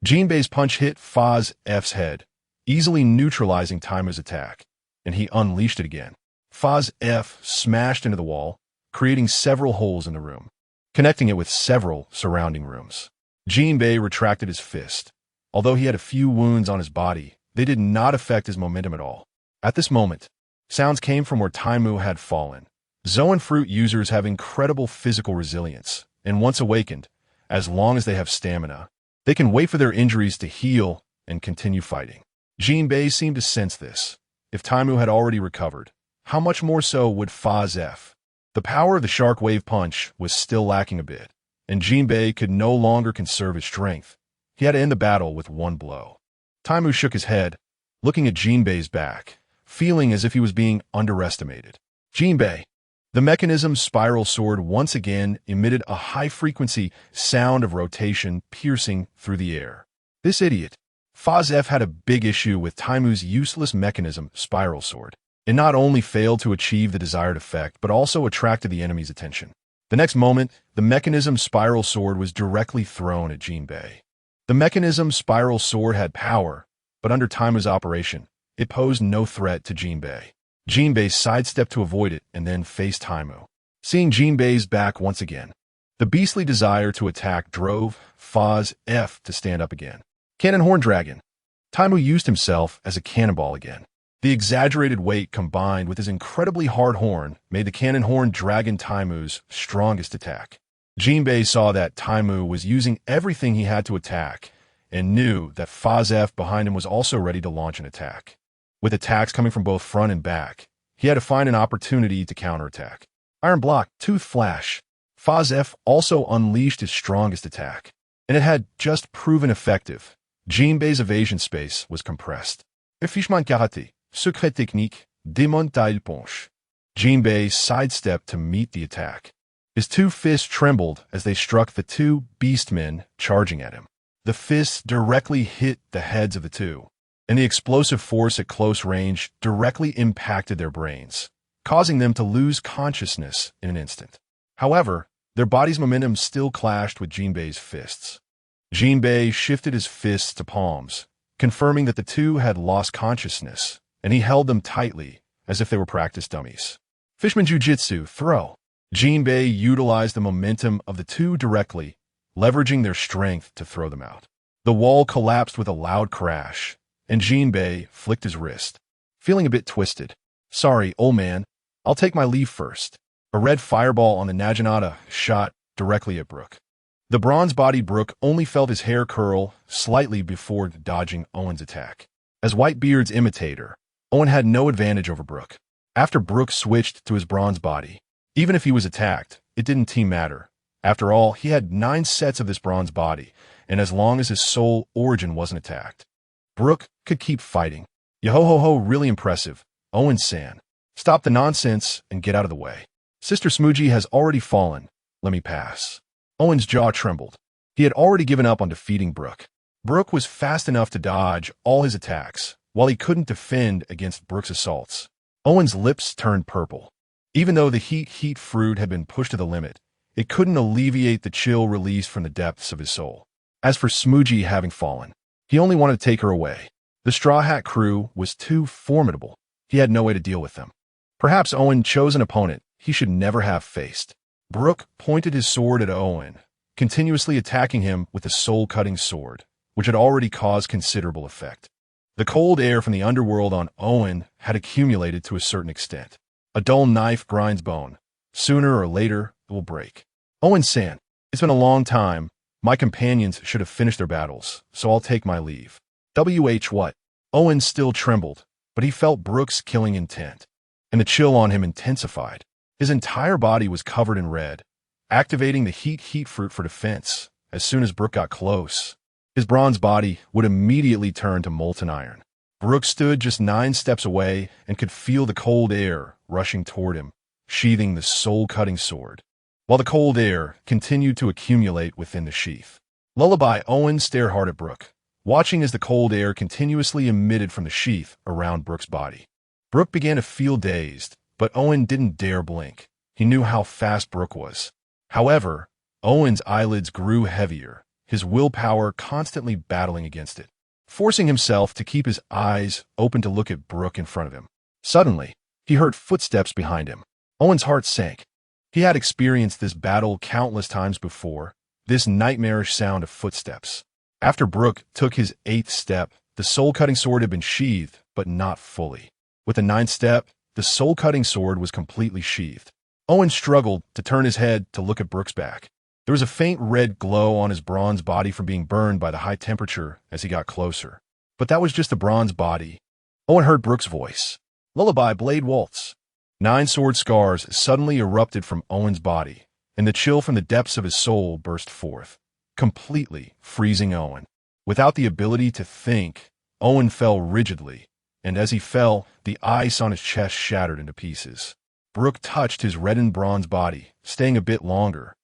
Speaker 1: Jinbei's punch hit Faz F's head, easily neutralizing Taimu's attack, and he unleashed it again. Faz F smashed into the wall, creating several holes in the room, connecting it with several surrounding rooms. Jinbei retracted his fist. Although he had a few wounds on his body, they did not affect his momentum at all. At this moment, sounds came from where Taimu had fallen. Zoan fruit users have incredible physical resilience, and once awakened, as long as they have stamina, they can wait for their injuries to heal and continue fighting. Jinbei seemed to sense this. If Taimu had already recovered, how much more so would Faz F? The power of the Shark Wave Punch was still lacking a bit, and Jinbei could no longer conserve his strength. He had to end the battle with one blow. Taimu shook his head, looking at Jinbei's back, feeling as if he was being underestimated. Jinbei. The mechanism's spiral sword once again emitted a high-frequency sound of rotation piercing through the air. This idiot. Faz F had a big issue with Taimu's useless mechanism spiral sword. It not only failed to achieve the desired effect, but also attracted the enemy's attention. The next moment, the mechanism's spiral sword was directly thrown at Jinbei. The mechanism's spiral sword had power, but under Taimu's operation, it posed no threat to Jinbei. Jinbei sidestepped to avoid it and then faced Taimu. Seeing Jinbei's back once again, the beastly desire to attack drove Faz F to stand up again. Cannon Horn Dragon. Taimu used himself as a cannonball again. The exaggerated weight combined with his incredibly hard horn made the Cannon Horn Dragon Taimu's strongest attack. Jinbei saw that Taimu was using everything he had to attack and knew that Faz F behind him was also ready to launch an attack. With attacks coming from both front and back, he had to find an opportunity to counterattack. Iron Block, Tooth Flash. Faz F also unleashed his strongest attack, and it had just proven effective. Jinbei's evasion space was compressed. Fishman Karate, Secret Technique, men.The. Punch. Jinbei sidestepped to meet the attack. His two fists trembled as they struck the two beastmen charging at him. The fists directly hit the heads of the two, and the explosive force at close range directly impacted their brains, causing them to lose consciousness in an instant. However, their body's momentum still clashed with Jinbei's fists. Jinbei shifted his fists to palms, confirming that the two had lost consciousness, and he held them tightly, as if they were practice dummies. Fishman Jiu-Jitsu, throw. Jinbei utilized the momentum of the two directly, leveraging their strength to throw them out. The wall collapsed with a loud crash, and Jinbei flicked his wrist, feeling a bit twisted. Sorry, old man, I'll take my leave first. A red fireball on the Naginata shot directly at Brook. The bronze-bodied Brook only felt his hair curl slightly before dodging Owen's attack. As Whitebeard's imitator, Owen had no advantage over Brook. After Brook switched to his bronze body, even if he was attacked, it didn't matter. After all, he had 9 sets of this bronze body, and as long as his soul origin wasn't attacked, Brook could keep fighting. Yo-ho-ho-ho, really impressive. Owen-san, stop the nonsense and get out of the way. Sister Smoogie has already fallen. Let me pass. Owen's jaw trembled. He had already given up on defeating Brook. Brook was fast enough to dodge all his attacks, while he couldn't defend against Brook's assaults. Owen's lips turned purple. Even though the heat fruit had been pushed to the limit, it couldn't alleviate the chill released from the depths of his soul. As for Smoogie having fallen, he only wanted to take her away. The Straw Hat crew was too formidable. He had no way to deal with them. Perhaps Owen chose an opponent he should never have faced. Brook pointed his sword at Owen, continuously attacking him with the soul-cutting sword, which had already caused considerable effect. The cold air from the underworld on Owen had accumulated to a certain extent. A dull knife grinds bone. Sooner or later, it will break. Owen-san, it's been a long time. My companions should have finished their battles, so I'll take my leave. What? Owen still trembled, but he felt Brook's killing intent, and the chill on him intensified. His entire body was covered in red, activating the heat fruit for defense. As soon as Brook got close, his bronze body would immediately turn to molten iron. Brook stood just 9 steps away and could feel the cold air rushing toward him, sheathing the soul-cutting sword, while the cold air continued to accumulate within the sheath. Lullaby. Owen stared hard at Brook, watching as the cold air continuously emitted from the sheath around Brook's body. Brook began to feel dazed, but Owen didn't dare blink. He knew how fast Brook was. However, Owen's eyelids grew heavier, his willpower constantly battling against it, forcing himself to keep his eyes open to look at Brook in front of him. Suddenly, he heard footsteps behind him. Owen's heart sank. He had experienced this battle countless times before, this nightmarish sound of footsteps. After Brook took his 8th step, the soul-cutting sword had been sheathed, but not fully. With the 9th step, the soul-cutting sword was completely sheathed. Owen struggled to turn his head to look at Brook's back. There was a faint red glow on his bronze body from being burned by the high temperature as he got closer. But that was just the bronze body. Owen heard Brook's voice. Lullaby. Blade Waltz. 9 sword scars suddenly erupted from Owen's body, and the chill from the depths of his soul burst forth, completely freezing Owen. Without the ability to think, Owen fell rigidly, and as he fell, the ice on his chest shattered into pieces. Brook touched his reddened bronze body, staying a bit longer,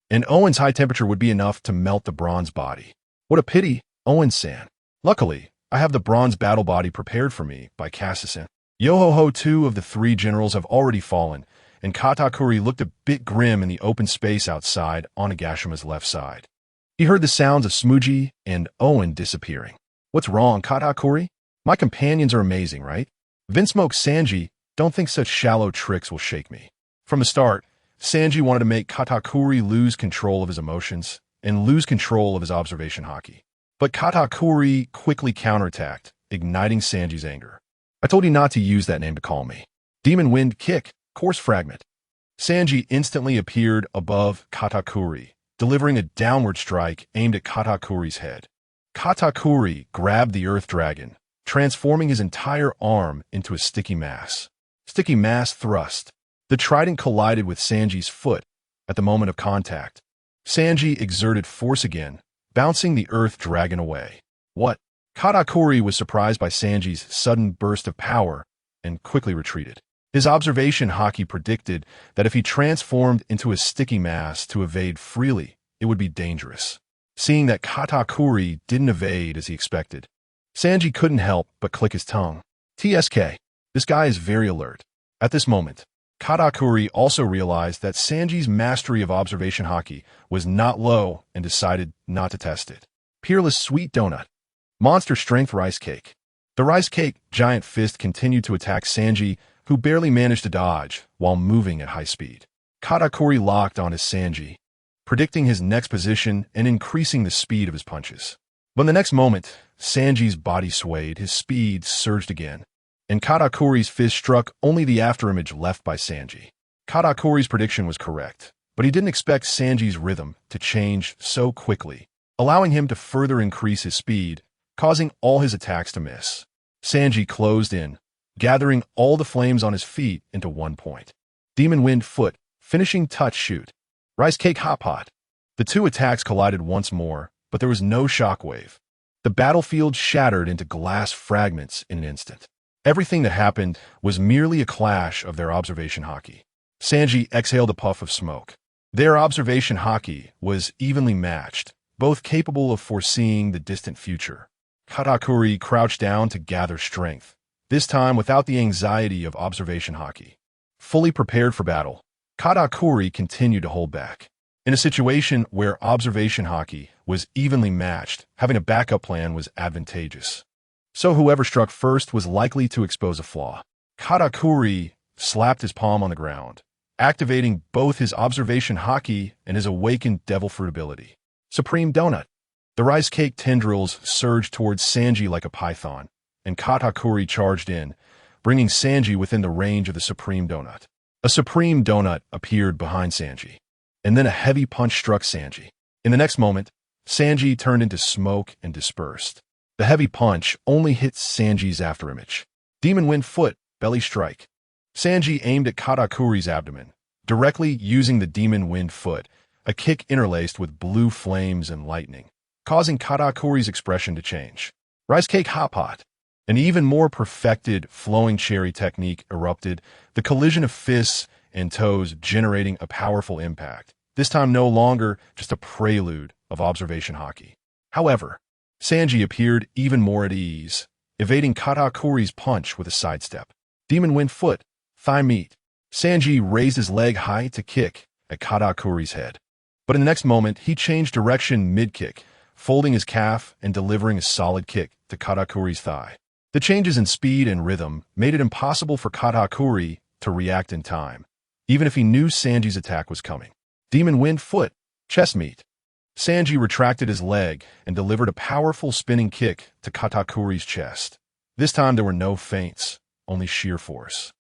Speaker 1: and Owen's high temperature would be enough to melt the bronze body. What a pity, Owen-san. Luckily, I have the bronze battle body prepared for me by Cassasin. Yo-ho-ho, 2 of the 3 generals have already fallen, and Katakuri looked a bit grim in the open space outside on Agashima's left side. He heard the sounds of Smoogie and Owen disappearing. What's wrong, Katakuri? My companions are amazing, right? Vinsmoke Sanji, don't think such shallow tricks will shake me. From the start, Sanji wanted to make Katakuri lose control of his emotions and lose control of his observation haki. But Katakuri quickly counterattacked, igniting Sanji's anger. I told you not to use that name to call me. Demon Wind Kick, Course Fragment. Sanji instantly appeared above Katakuri, delivering a downward strike aimed at Katakuri's head. Katakuri grabbed the Earth Dragon, transforming his entire arm into a sticky mass. Sticky mass thrust. The trident collided with Sanji's foot at the moment of contact. Sanji exerted force again, bouncing the Earth Dragon away. What? Katakuri was surprised by Sanji's sudden burst of power and quickly retreated. His observation haki predicted that if he transformed into a sticky mass to evade freely, it would be dangerous. Seeing that Katakuri didn't evade as he expected, Sanji couldn't help but click his tongue. TSK. This guy is very alert. At this moment, Katakuri also realized that Sanji's mastery of observation haki was not low and decided not to test it. Peerless Sweet Donut. Monster Strength Rice Cake. The Rice Cake giant fist continued to attack Sanji, who barely managed to dodge while moving at high speed. Katakuri locked on his Sanji, predicting his next position and increasing the speed of his punches. But in the next moment, Sanji's body swayed, his speed surged again, and Katakuri's fist struck only the afterimage left by Sanji. Katakuri's prediction was correct, but he didn't expect Sanji's rhythm to change so quickly, allowing him to further increase his speed, causing all his attacks to miss. Sanji closed in, gathering all the flames on his feet into one point. Demon Wind Foot, finishing touch shoot. Rice Cake Hot Pot. The two attacks collided once more, but there was no shockwave. The battlefield shattered into glass fragments in an instant. Everything that happened was merely a clash of their observation haki. Sanji exhaled a puff of smoke. Their observation haki was evenly matched, both capable of foreseeing the distant future. Katakuri crouched down to gather strength, this time without the anxiety of observation haki. Fully prepared for battle, Katakuri continued to hold back. In a situation where observation haki was evenly matched, having a backup plan was advantageous. So whoever struck first was likely to expose a flaw. Katakuri slapped his palm on the ground, activating both his observation haki and his awakened devil fruit ability. Supreme Donut. The rice cake tendrils surged towards Sanji like a python, and Katakuri charged in, bringing Sanji within the range of the Supreme Donut. A Supreme Donut appeared behind Sanji, and then a heavy punch struck Sanji. In the next moment, Sanji turned into smoke and dispersed. The heavy punch only hit Sanji's afterimage. Demon Wind Foot, Belly Strike. Sanji aimed at Katakuri's abdomen, directly using the Demon Wind Foot, a kick interlaced with blue flames and lightning, causing Katakuri's expression to change. Rice Cake Hot Pot. An even more perfected flowing cherry technique erupted, the collision of fists and toes generating a powerful impact, this time no longer just a prelude of observation haki. However, Sanji appeared even more at ease, evading Katakuri's punch with a sidestep. Demon Wind Foot, Thigh Meat. Sanji raised his leg high to kick at Katakuri's head. But in the next moment, he changed direction mid-kick, folding his calf and delivering a solid kick to Katakuri's thigh. The changes in speed and rhythm made it impossible for Katakuri to react in time, even if he knew Sanji's attack was coming. Demon Wind Foot, Chest Meat. Sanji retracted his leg and delivered a powerful spinning kick to Katakuri's chest. This time there were no feints, only sheer force.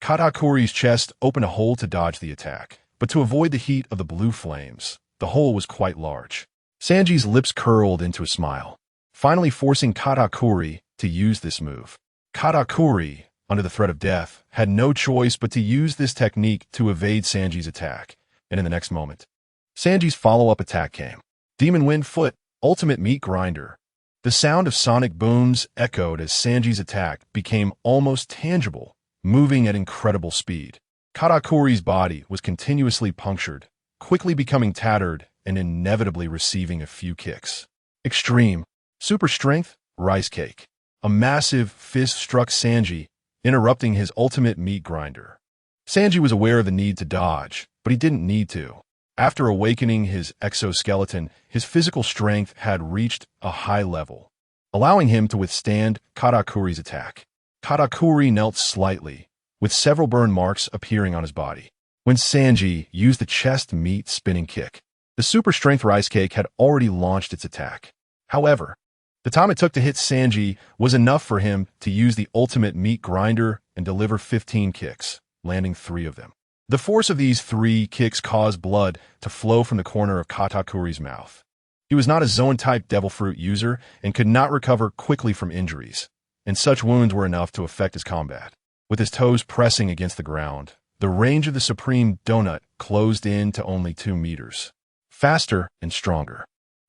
Speaker 1: Katakuri's chest opened a hole to dodge the attack, but to avoid the heat of the blue flames, the hole was quite large. Sanji's lips curled into a smile, finally forcing Katakuri to use this move. Katakuri, under the threat of death, had no choice but to use this technique to evade Sanji's attack, and in the next moment, Sanji's follow-up attack came. Demon Wind Foot, Ultimate Meat Grinder. The sound of sonic booms echoed as Sanji's attack became almost tangible, moving at incredible speed. Katakuri's body was continuously punctured, quickly becoming tattered and inevitably receiving a few kicks. Extreme, Super Strength, Rice Cake. A massive fist struck Sanji, interrupting his ultimate meat grinder. Sanji was aware of the need to dodge, but he didn't need to. After awakening his exoskeleton, his physical strength had reached a high level, allowing him to withstand Katakuri's attack. Katakuri knelt slightly, with several burn marks appearing on his body, when Sanji used the chest meat spinning kick. The super strength rice cake had already launched its attack. However, the time it took to hit Sanji was enough for him to use the ultimate meat grinder and deliver 15 kicks, landing 3 of them. The force of these 3 kicks caused blood to flow from the corner of Katakuri's mouth. He was not a zone-type devil fruit user and could not recover quickly from injuries, and such wounds were enough to affect his combat. With his toes pressing against the ground, the range of the Supreme Donut closed in to only 2 meters. Faster and stronger.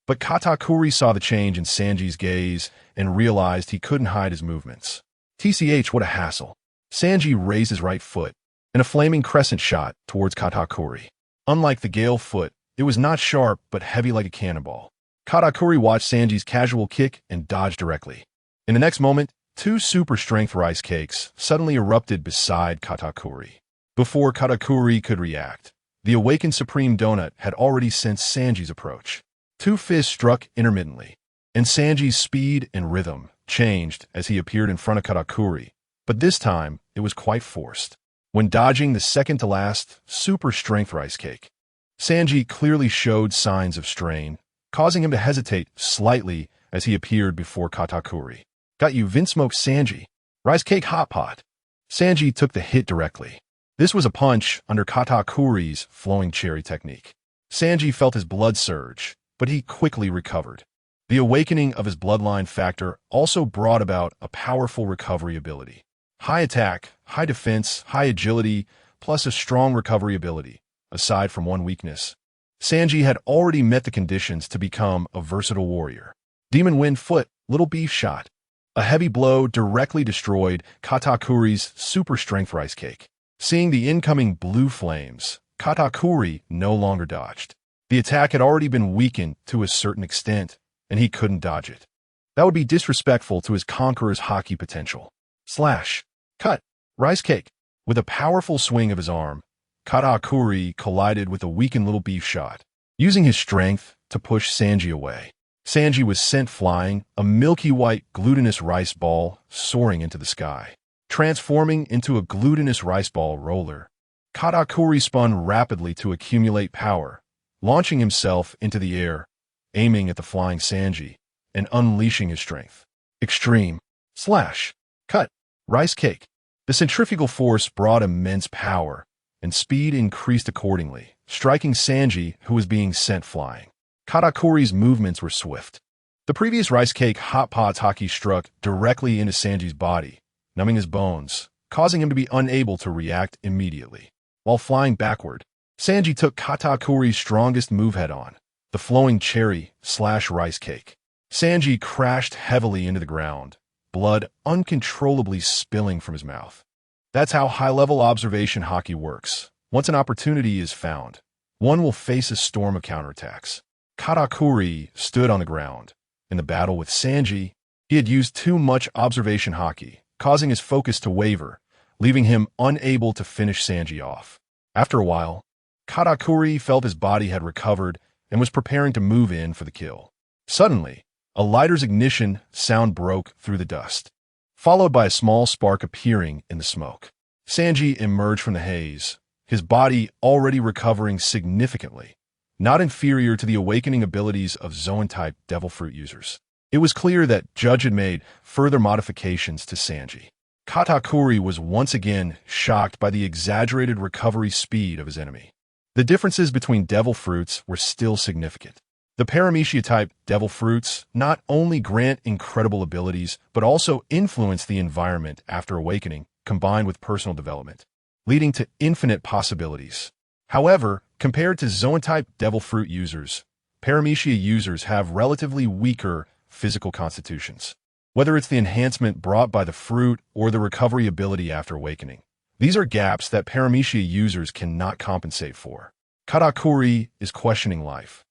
Speaker 1: But Katakuri saw the change in Sanji's gaze and realized he couldn't hide his movements. TCH, what a hassle. Sanji raised his right foot, and a flaming crescent shot towards Katakuri. Unlike the Gale foot, it was not sharp but heavy like a cannonball. Katakuri watched Sanji's casual kick and dodged directly. In the next moment, two super-strength rice cakes suddenly erupted beside Katakuri. Before Katakuri could react, the awakened Supreme Donut had already sensed Sanji's approach. Two fists struck intermittently, and Sanji's speed and rhythm changed as he appeared in front of Katakuri, but this time it was quite forced. When dodging the second-to-last super-strength rice cake, Sanji clearly showed signs of strain, causing him to hesitate slightly as he appeared before Katakuri. "Got you, Vinsmoke Sanji. Rice cake hot pot." Sanji took the hit directly. This was a punch under Katakuri's flowing cherry technique. Sanji felt his blood surge, but he quickly recovered. The awakening of his bloodline factor also brought about a powerful recovery ability. High attack, high defense, high agility, plus a strong recovery ability, aside from one weakness. Sanji had already met the conditions to become a versatile warrior. Demon Wind Foot, Little Beef Shot. A heavy blow directly destroyed Katakuri's super strength rice cake. Seeing the incoming blue flames, Katakuri no longer dodged. The attack had already been weakened to a certain extent, and he couldn't dodge it. That would be disrespectful to his conqueror's hockey potential. Slash. Cut. Rice cake. With a powerful swing of his arm, Katakuri collided with a weakened Little Beef Shot, using his strength to push Sanji away. Sanji was sent flying, a milky white glutinous rice ball soaring into the sky. Transforming into a glutinous rice ball roller, Katakuri spun rapidly to accumulate power, launching himself into the air, aiming at the flying Sanji, and unleashing his strength. Extreme. Slash. Cut. Rice cake. The centrifugal force brought immense power, and speed increased accordingly, striking Sanji, who was being sent flying. Katakuri's movements were swift. The previous rice cake hot pot's hockey struck directly into Sanji's body, numbing his bones, causing him to be unable to react immediately. While flying backward, Sanji took Katakuri's strongest move head-on, the flowing cherry slash rice cake. Sanji crashed heavily into the ground, blood uncontrollably spilling from his mouth. That's how high-level observation hockey works. Once an opportunity is found, one will face a storm of counterattacks. Katakuri stood on the ground. In the battle with Sanji, he had used too much observation hockey, causing his focus to waver, leaving him unable to finish Sanji off. After a while, Katakuri felt his body had recovered and was preparing to move in for the kill. Suddenly, a lighter's ignition sound broke through the dust, followed by a small spark appearing in the smoke. Sanji emerged from the haze, his body already recovering significantly, not inferior to the awakening abilities of Zoan-type devil fruit users. It was clear that Judge had made further modifications to Sanji. Katakuri was once again shocked by the exaggerated recovery speed of his enemy. The differences between devil fruits were still significant. The Paramecia-type devil fruits not only grant incredible abilities, but also influence the environment after awakening, combined with personal development, leading to infinite possibilities. However, compared to Zoan-type devil fruit users, Paramecia users have relatively weaker physical constitutions. Whether it's the enhancement brought by the fruit or the recovery ability after awakening, these are gaps that Paramecia users cannot compensate for. Katakuri is questioning life,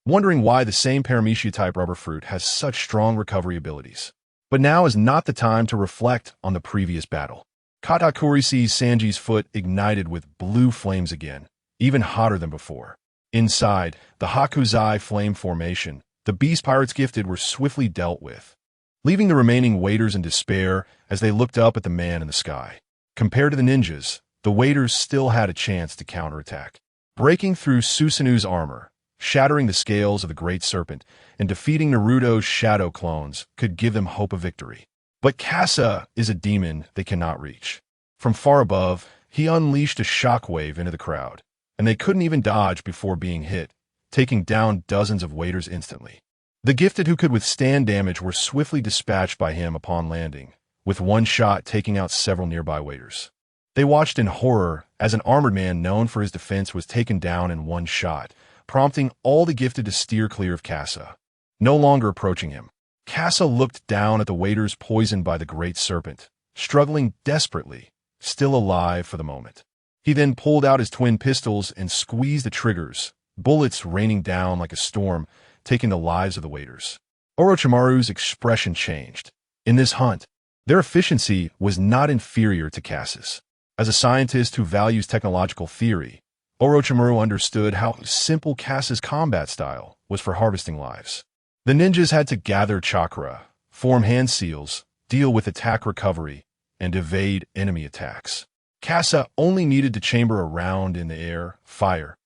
Speaker 1: wondering why the same Paramecia-type rubber fruit has such strong recovery abilities. But now is not the time to reflect on the previous battle. Katakuri sees Sanji's foot ignited with blue flames again, even hotter than before. Inside, the Hakuzai flame formation, the Beast Pirates gifted were swiftly dealt with, leaving the remaining waiters in despair as they looked up at the man in the sky. Compared to the ninjas, the waiters still had a chance to counterattack. Breaking through Susanu's armor, shattering the scales of the Great Serpent, and defeating Naruto's shadow clones could give them hope of victory. But Kasa is a demon they cannot reach. From far above, he unleashed a shockwave into the crowd, and they couldn't even dodge before being hit, taking down dozens of waiters instantly. The gifted who could withstand damage were swiftly dispatched by him upon landing, with one shot taking out several nearby waiters. They watched in horror as an armored man known for his defense was taken down in one shot, prompting all the gifted to steer clear of Kasa. No longer approaching him, Kasa looked down at the waiters poisoned by the Great Serpent, struggling desperately, still alive for the moment. He then pulled out his twin pistols and squeezed the triggers, bullets raining down like a storm, taking the lives of the waiters. Orochimaru's expression changed. In this hunt, their efficiency was not inferior to Cass's. As a scientist who values technological theory, Orochimaru understood how simple Cass's combat style was for harvesting lives. The ninjas had to gather chakra, form hand seals, deal with attack recovery, and evade enemy attacks. Casa only needed to chamber a round in the air, fire,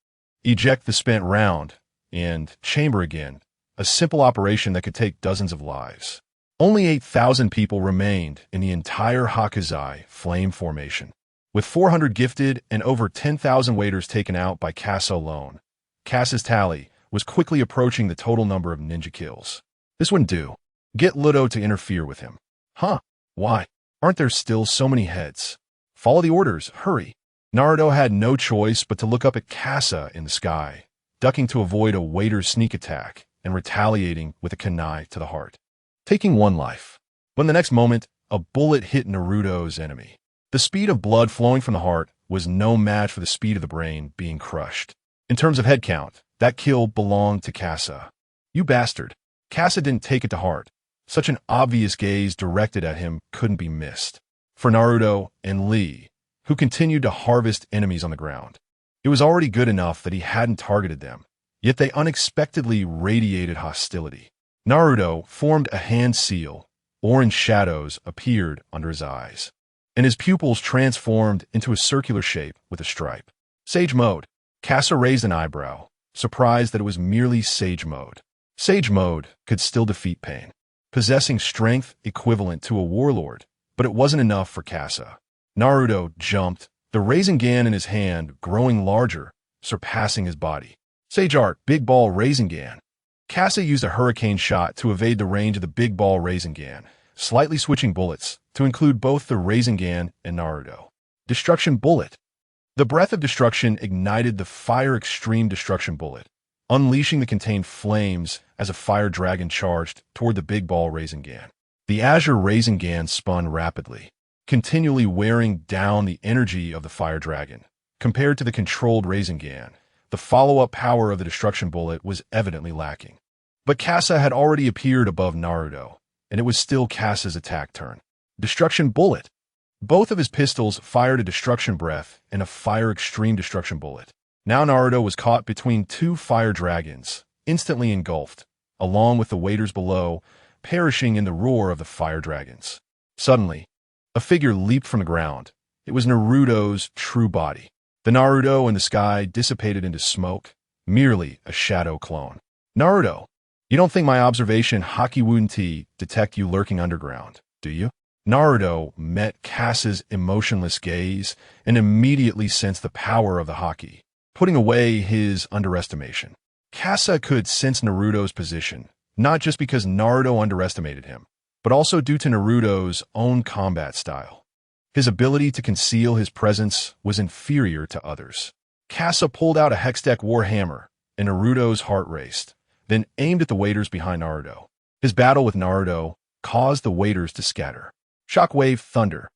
Speaker 1: eject the spent round, and chamber again, a simple operation that could take dozens of lives. Only 8,000 people remained in the entire Hakazai flame formation. With 400 gifted and over 10,000 waiters taken out by Casa alone, Casa's tally was quickly approaching the total number of ninja kills. This wouldn't do. Get Ludo to interfere with him. Huh? Why? Aren't there still so many heads? Follow the orders, hurry. Naruto had no choice but to look up at Casa in the sky, ducking to avoid a waiter's sneak attack and retaliating with a kunai to the heart, taking one life. When the next moment, a bullet hit Naruto's enemy. The speed of blood flowing from the heart was no match for the speed of the brain being crushed. In terms of head count, that kill belonged to Casa. You bastard. Casa didn't take it to heart. Such an obvious gaze directed at him couldn't be missed. For Naruto and Lee, who continued to harvest enemies on the ground, it was already good enough that he hadn't targeted them, yet they unexpectedly radiated hostility. Naruto formed a hand seal, orange shadows appeared under his eyes, and his pupils transformed into a circular shape with a stripe. Sage mode. Casa raised an eyebrow, surprised that it was merely Sage mode. Sage mode could still defeat pain, possessing strength equivalent to a warlord, but it wasn't enough for Casa. Naruto jumped, the Rasengan in his hand growing larger, surpassing his body. Sage Art, Big Ball Rasengan. Casa used a hurricane shot to evade the range of the Big Ball Rasengan, slightly switching bullets to include both the Rasengan and Naruto. Destruction Bullet. The breath of destruction ignited the Fire Extreme Destruction Bullet, unleashing the contained flames as a fire dragon charged toward the Big Ball Rasengan. The Azure Rasengan spun rapidly, continually wearing down the energy of the fire dragon. Compared to the controlled Rasengan, the follow-up power of the destruction bullet was evidently lacking. But Casa had already appeared above Naruto, and it was still Casa's attack turn. Destruction Bullet. Both of his pistols fired a destruction breath and a fire extreme destruction bullet. Now Naruto was caught between two fire dragons, instantly engulfed, along with the waiters below, perishing in the roar of the fire dragons. Suddenly, a figure leaped from the ground. It was Naruto's true body. The Naruto in the sky dissipated into smoke, merely a shadow clone. Naruto, you don't think my observation Haki wouldn't detect you lurking underground, do you? Naruto met Casa's emotionless gaze and immediately sensed the power of the Haki, putting away his underestimation. Casa could sense Naruto's position, not just because Naruto underestimated him, but also due to Naruto's own combat style. His ability to conceal his presence was inferior to others. Casa pulled out a Hextech Warhammer, and Naruto's heart raced, then aimed at the waiters behind Naruto. His battle with Naruto caused the waiters to scatter. Shockwave Thunder.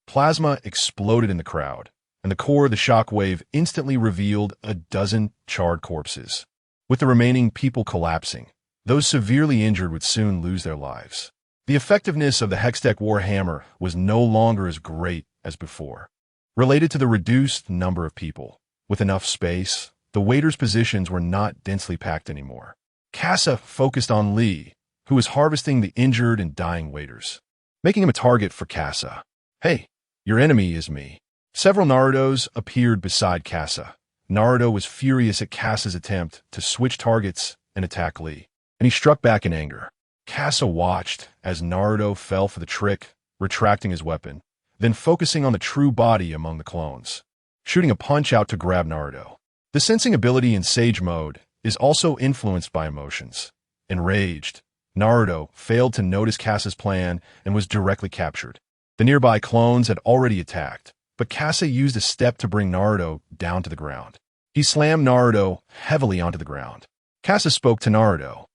Speaker 1: Plasma exploded in the crowd, and the core of the shockwave instantly revealed a dozen charred corpses. With the remaining people collapsing, those severely injured would soon lose their lives. The effectiveness of the Hextech Warhammer was no longer as great as before. Related to the reduced number of people, with enough space, the waiters' positions were not densely packed anymore. Casa focused on Lee, who was harvesting the injured and dying waiters, making him a target for Casa. Hey, your enemy is me. Several Narutos appeared beside Casa. Naruto was furious at Casa's attempt to switch targets and attack Lee, and he struck back in anger. Casa watched as Naruto fell for the trick, retracting his weapon, then focusing on the true body among the clones, shooting a punch out to grab Naruto. The sensing ability in Sage mode is also influenced by emotions. Enraged, Naruto failed to notice Casa's plan and was directly captured. The nearby clones had already attacked, but Casa used a step to bring Naruto down to the ground. He slammed Naruto heavily onto the ground. Casa spoke to Naruto,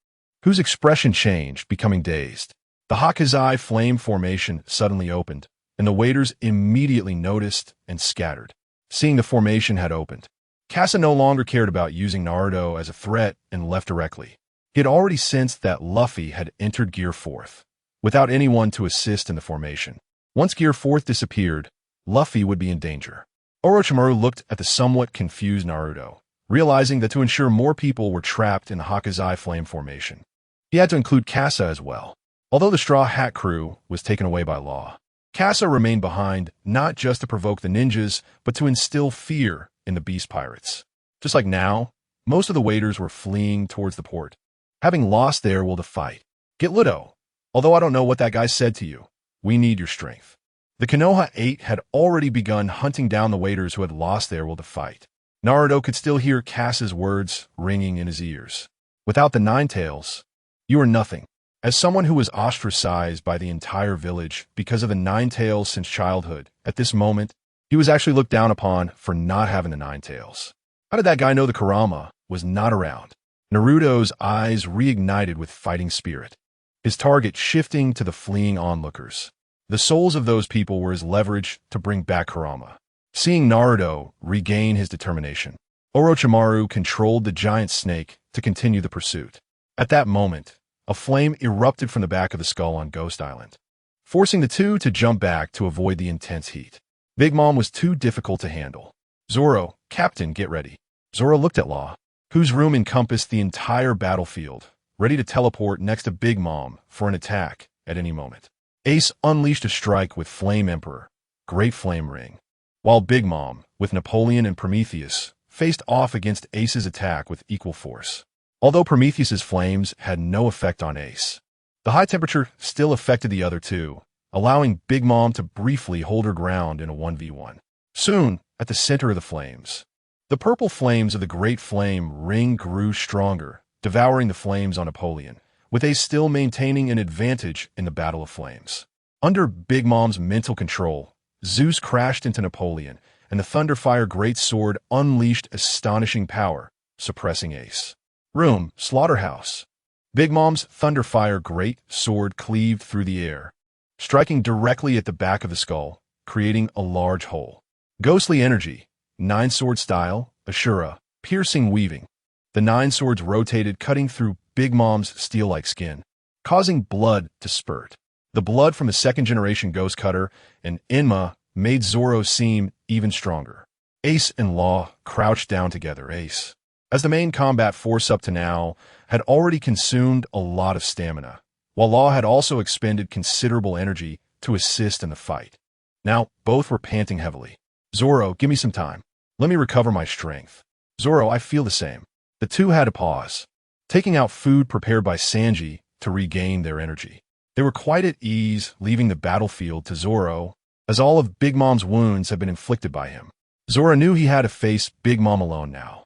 Speaker 1: whose expression changed, becoming dazed. The Hakazai flame formation suddenly opened, and the waiters immediately noticed and scattered, seeing the formation had opened. Kasa no longer cared about using Naruto as a threat and left directly. He had already sensed that Luffy had entered Gear 4th, without anyone to assist in the formation. Once Gear 4th disappeared, Luffy would be in danger. Orochimaru looked at the somewhat confused Naruto, realizing that to ensure more people were trapped in the Hakazai flame formation, he had to include Kasa as well. Although the Straw Hat crew was taken away by law, Kasa remained behind not just to provoke the ninjas, but to instill fear in the Beast Pirates. Just like now, most of the waiters were fleeing towards the port, having lost their will to fight. Get Ludo. Although I don't know what that guy said to you, we need your strength. The Konoha 8 had already begun hunting down the waiters who had lost their will to fight. Naruto could still hear Kasa's words ringing in his ears. Without the Nine Tails, you are nothing. As someone who was ostracized by the entire village because of the Nine Tails since childhood, at this moment, he was actually looked down upon for not having the Nine Tails. How did that guy know the Kurama was not around? Naruto's eyes reignited with fighting spirit, his target shifting to the fleeing onlookers. The souls of those people were his leverage to bring back Kurama. Seeing Naruto regain his determination, Orochimaru controlled the giant snake to continue the pursuit. At that moment, a flame erupted from the back of the skull on Ghost Island, forcing the two to jump back to avoid the intense heat. Big Mom was too difficult to handle. Zoro, Captain, get ready. Zoro looked at Law, whose room encompassed the entire battlefield, ready to teleport next to Big Mom for an attack at any moment. Ace unleashed a strike with Flame Emperor, Great Flame Ring, while Big Mom, with Napoleon and Prometheus, faced off against Ace's attack with equal force. Although Prometheus's flames had no effect on Ace, the high temperature still affected the other two, allowing Big Mom to briefly hold her ground in a 1v1. Soon, at the center of the flames, the purple flames of the Great Flame Ring grew stronger, devouring the flames on Napoleon, with Ace still maintaining an advantage in the Battle of Flames. Under Big Mom's mental control, Zeus crashed into Napoleon, and the Thunderfire Great Sword unleashed astonishing power, suppressing Ace. Room, Slaughterhouse. Big Mom's Thunderfire Great Sword cleaved through the air, striking directly at the back of the skull, creating a large hole. Ghostly Energy, Nine Sword Style, Ashura, Piercing Weaving. The nine swords rotated, cutting through Big Mom's steel-like skin, causing blood to spurt. The blood from the second-generation Ghost Cutter and Enma made Zoro seem even stronger. Ace and Law crouched down together. Ace, as the main combat force up to now, had already consumed a lot of stamina, while Law had also expended considerable energy to assist in the fight. Now, both were panting heavily. Zoro, give me some time. Let me recover my strength. Zoro, I feel the same. The two had to pause, taking out food prepared by Sanji to regain their energy. They were quite at ease leaving the battlefield to Zoro, as all of Big Mom's wounds had been inflicted by him. Zoro knew he had to face Big Mom alone now,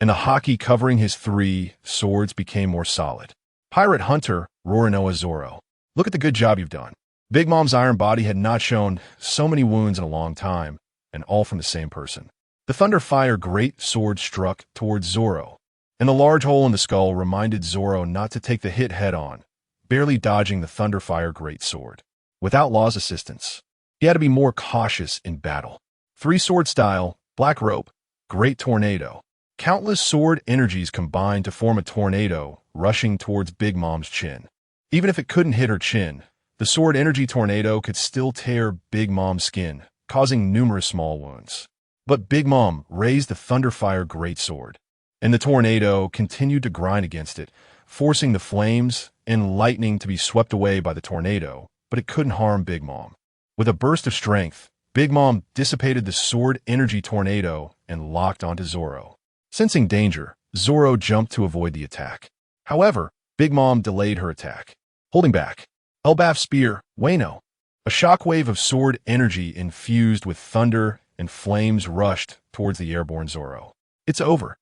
Speaker 1: and the haki covering his three swords became more solid. Pirate Hunter, Roronoa Zoro, look at the good job you've done. Big Mom's iron body had not shown so many wounds in a long time, and all from the same person. The Thunderfire Great Sword struck towards Zoro, and the large hole in the skull reminded Zoro not to take the hit head-on, barely dodging the Thunderfire Great Sword. Without Law's assistance, he had to be more cautious in battle. Three-sword style, Black Rope, Great Tornado. Countless sword energies combined to form a tornado rushing towards Big Mom's chin. Even if it couldn't hit her chin, the sword energy tornado could still tear Big Mom's skin, causing numerous small wounds. But Big Mom raised the Thunderfire Great Sword, and the tornado continued to grind against it, forcing the flames and lightning to be swept away by the tornado, but it couldn't harm Big Mom. With a burst of strength, Big Mom dissipated the sword energy tornado and locked onto Zoro. Sensing danger, Zoro jumped to avoid the attack. However, Big Mom delayed her attack, holding back. Elbaf Spear, Wano. A shockwave of sword energy infused with thunder and flames rushed towards the airborne Zoro. It's over.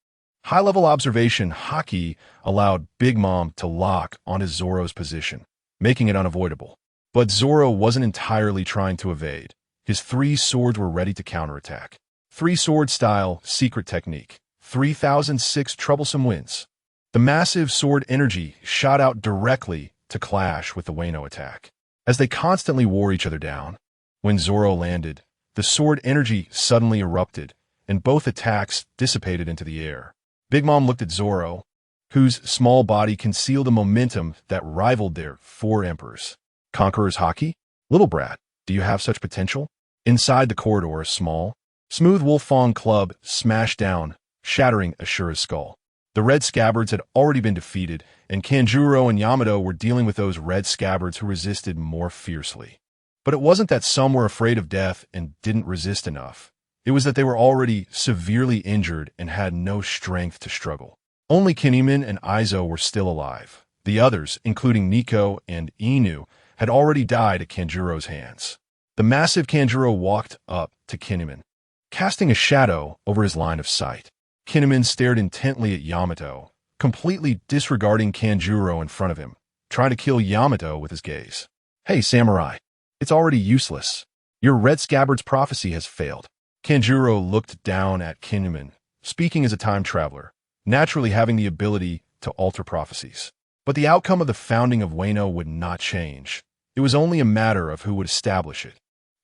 Speaker 1: High-level observation haki allowed Big Mom to lock onto Zoro's position, making it unavoidable. But Zoro wasn't entirely trying to evade. His three swords were ready to counterattack. Three-sword style, secret technique. 3006 troublesome winds. The massive sword energy shot out directly to clash with the Wano attack. As they constantly wore each other down, When Zoro landed, the sword energy suddenly erupted, and both attacks dissipated into the air. Big Mom looked at Zoro, whose small body concealed a momentum that rivaled their 4 emperors. Conqueror's Haki? Little brat, do you have such potential? Inside the corridor, a small, smooth Wolfong club smashed down, shattering Ashura's skull. The red scabbards had already been defeated, and Kanjuro and Yamato were dealing with those red scabbards who resisted more fiercely. But it wasn't that some were afraid of death and didn't resist enough. It was that they were already severely injured and had no strength to struggle. Only Kinemon and Aizo were still alive. The others, including Nico and Inu, had already died at Kanjuro's hands. The massive Kanjuro walked up to Kinemon, casting a shadow over his line of sight. Kinemon stared intently at Yamato, completely disregarding Kanjuro in front of him, trying to kill Yamato with his gaze. Hey, samurai, it's already useless. Your red scabbard's prophecy has failed. Kanjuro looked down at Kinemon, speaking as a time traveler, naturally having the ability to alter prophecies. But the outcome of the founding of Wano would not change. It was only a matter of who would establish it.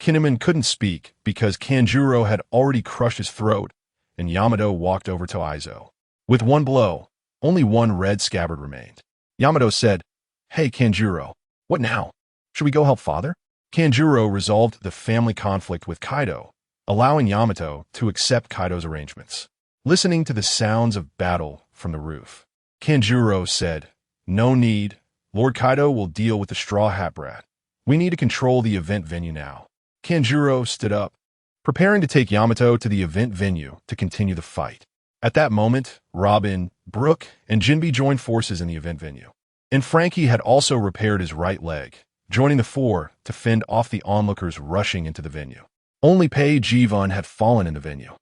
Speaker 1: Kinemon couldn't speak because Kanjuro had already crushed his throat, and Yamato walked over to Aizo. With one blow, only one red scabbard remained. Yamato said, Hey, Kanjuro, what now? Should we go help father? Kanjuro resolved the family conflict with Kaido, allowing Yamato to accept Kaido's arrangements. Listening to the sounds of battle from the roof, Kanjuro said, No need. Lord Kaido will deal with the Straw Hat Brat. We need to control the event venue now. Kanjuro stood up, preparing to take Yamato to the event venue to continue the fight. At that moment, Robin, Brook, and Jinbe joined forces in the event venue. And Frankie had also repaired his right leg, joining the 4 to fend off the onlookers rushing into the venue. Only Pei Jivun had fallen in the venue.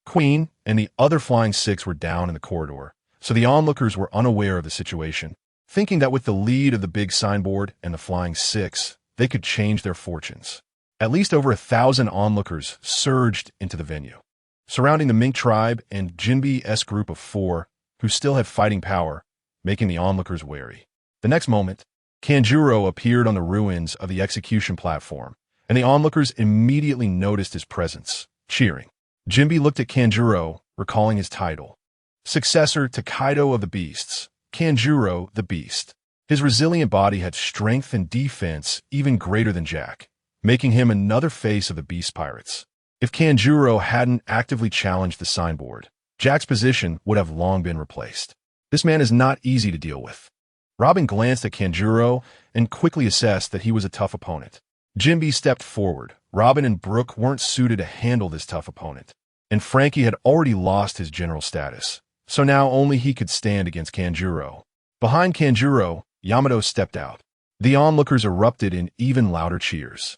Speaker 1: Queen and the other Flying 6 were down in the corridor, so the onlookers were unaware of the situation, thinking that with the lead of the big signboard and the Flying 6, they could change their fortunes. At least over 1,000 onlookers surged into the venue, surrounding the Mink tribe and Jinbe's group of 4, who still had fighting power, making the onlookers wary. The next moment, Kanjuro appeared on the ruins of the execution platform, and the onlookers immediately noticed his presence, cheering. Jinbe looked at Kanjuro, recalling his title. Successor to Kaido of the Beasts, Kanjuro the Beast. His resilient body had strength and defense even greater than Jack, making him another face of the Beast Pirates. If Kanjuro hadn't actively challenged the signboard, Jack's position would have long been replaced. This man is not easy to deal with. Robin glanced at Kanjuro and quickly assessed that he was a tough opponent. Jinbe stepped forward. Robin and Brook weren't suited to handle this tough opponent, and Frankie had already lost his general status, so now only he could stand against Kanjuro. Behind Kanjuro, Yamato stepped out. The onlookers erupted in even louder cheers.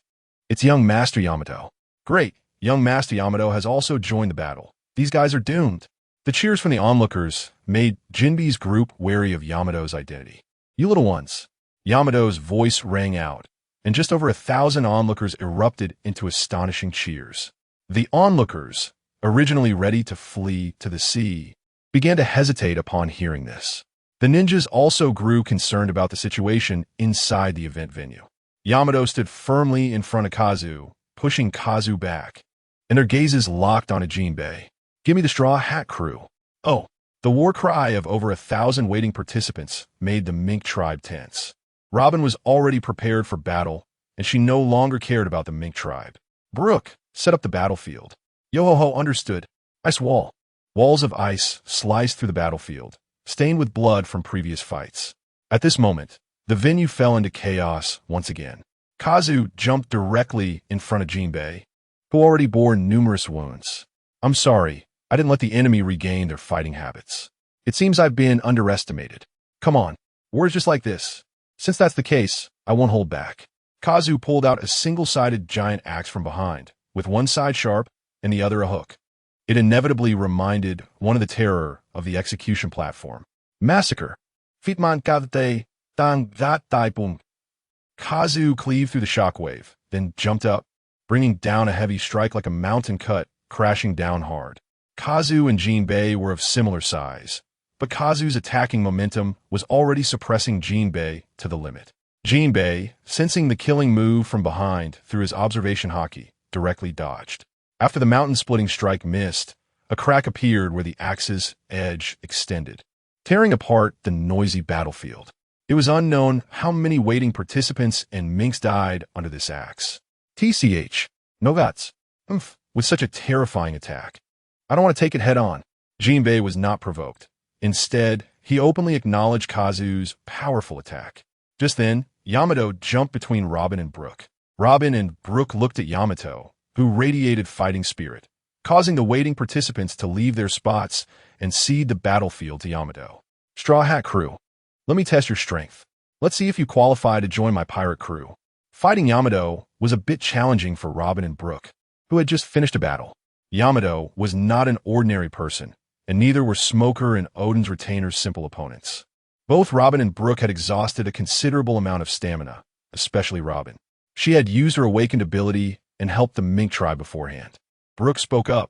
Speaker 1: It's young Master Yamato. Great, young Master Yamato has also joined the battle. These guys are doomed. The cheers from the onlookers made Jinbe's group wary of Yamato's identity. You little ones. Yamato's voice rang out, and just over 1,000 onlookers erupted into astonishing cheers. The onlookers, originally ready to flee to the sea, began to hesitate upon hearing this. The ninjas also grew concerned about the situation inside the event venue. Yamato stood firmly in front of Kazu, pushing Kazu back, and their gazes locked onto Jinbe. Give me the Straw Hat crew. Oh, the war cry of over 1,000 waiting participants made the Mink tribe tense. Robin was already prepared for battle, and she no longer cared about the Mink tribe. Brook set up the battlefield. Yo-ho-ho understood. Ice wall. Walls of ice sliced through the battlefield, stained with blood from previous fights. At this moment, the venue fell into chaos once again. Kazu jumped directly in front of Jinbe, who already bore numerous wounds. I'm sorry, I didn't let the enemy regain their fighting habits. It seems I've been underestimated. Come on, wars just like this. Since that's the case, I won't hold back. Kazu pulled out a single-sided giant axe from behind, with one side sharp and the other a hook. It inevitably reminded one of the terror of the execution platform. Massacre. Fitman kavte tang that taipung. Kazu cleaved through the shockwave, then jumped up, bringing down a heavy strike like a mountain cut, crashing down hard. Kazu and Jinbe were of similar size, but Kazu's attacking momentum was already suppressing Jinbe to the limit. Jinbei, sensing the killing move from behind through his observation haki, directly dodged. After the mountain-splitting strike missed, a crack appeared where the axe's edge extended, tearing apart the noisy battlefield. It was unknown how many waiting participants and minks died under this axe. TCH. No guts. With such a terrifying attack. I don't want to take it head-on. Jinbei was not provoked. Instead, he openly acknowledged Kazu's powerful attack. Just then, Yamato jumped between Robin and Brook. Robin and Brook looked at Yamato, who radiated fighting spirit, causing the waiting participants to leave their spots and cede the battlefield to Yamato. Straw Hat Crew, let me test your strength. Let's see if you qualify to join my pirate crew. Fighting Yamato was a bit challenging for Robin and Brook, who had just finished a battle. Yamato was not an ordinary person, and neither were Smoker and Odin's Retainer's simple opponents. Both Robin and Brook had exhausted a considerable amount of stamina, especially Robin. She had used her awakened ability and helped the Mink tribe beforehand. Brook spoke up.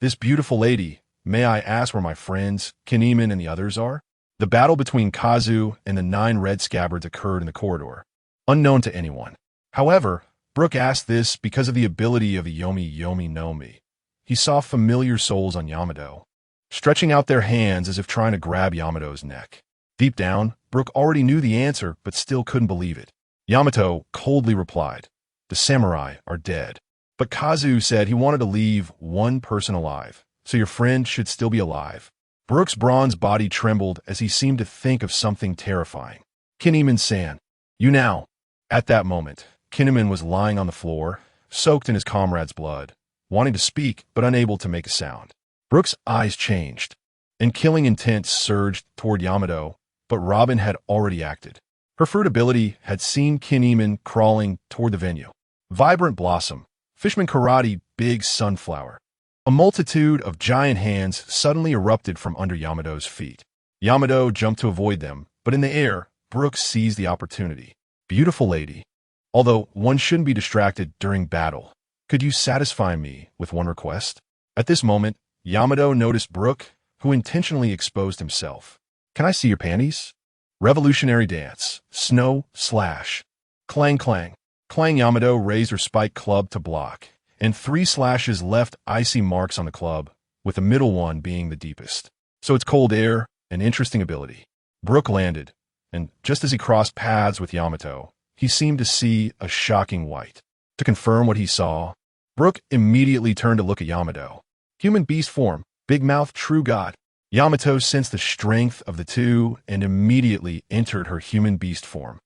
Speaker 1: "This beautiful lady, may I ask where my friends, Kinemon and the others are?" The battle between Kazu and the 9 red scabbards occurred in the corridor, unknown to anyone. However, Brook asked this because of the ability of the Yomi no Mi. He saw familiar souls on Yamato, stretching out their hands as if trying to grab Yamato's neck. Deep down, Brook already knew the answer but still couldn't believe it. Yamato coldly replied, "The samurai are dead." But Kazu said he wanted to leave one person alive, so your friend should still be alive. Brook's bronze body trembled as he seemed to think of something terrifying. "Kinemon-san, you now." At that moment, Kinemon was lying on the floor, soaked in his comrade's blood, wanting to speak but unable to make a sound. Brook's eyes changed, and killing intent surged toward Yamato, but Robin had already acted. Her fruit ability had seen Kinemon crawling toward the venue. Vibrant Blossom, Fishman Karate Big Sunflower. A multitude of giant hands suddenly erupted from under Yamato's feet. Yamato jumped to avoid them, but in the air, Brook seized the opportunity. "Beautiful lady, although one shouldn't be distracted during battle, could you satisfy me with one request?" At this moment, Yamato noticed Brook, who intentionally exposed himself. "Can I see your panties?" Revolutionary Dance, Snow Slash. Clang clang. Clang. Yamato raised her spiked club to block, and 3 slashes left icy marks on the club, with the middle one being the deepest. So it's cold air, an interesting ability. Brook landed, and just as he crossed paths with Yamato, he seemed to see a shocking white. To confirm what he saw, Brook immediately turned to look at Yamato. Human beast form, big mouth, true god. Yamato sensed the strength of the two and immediately entered her human beast form,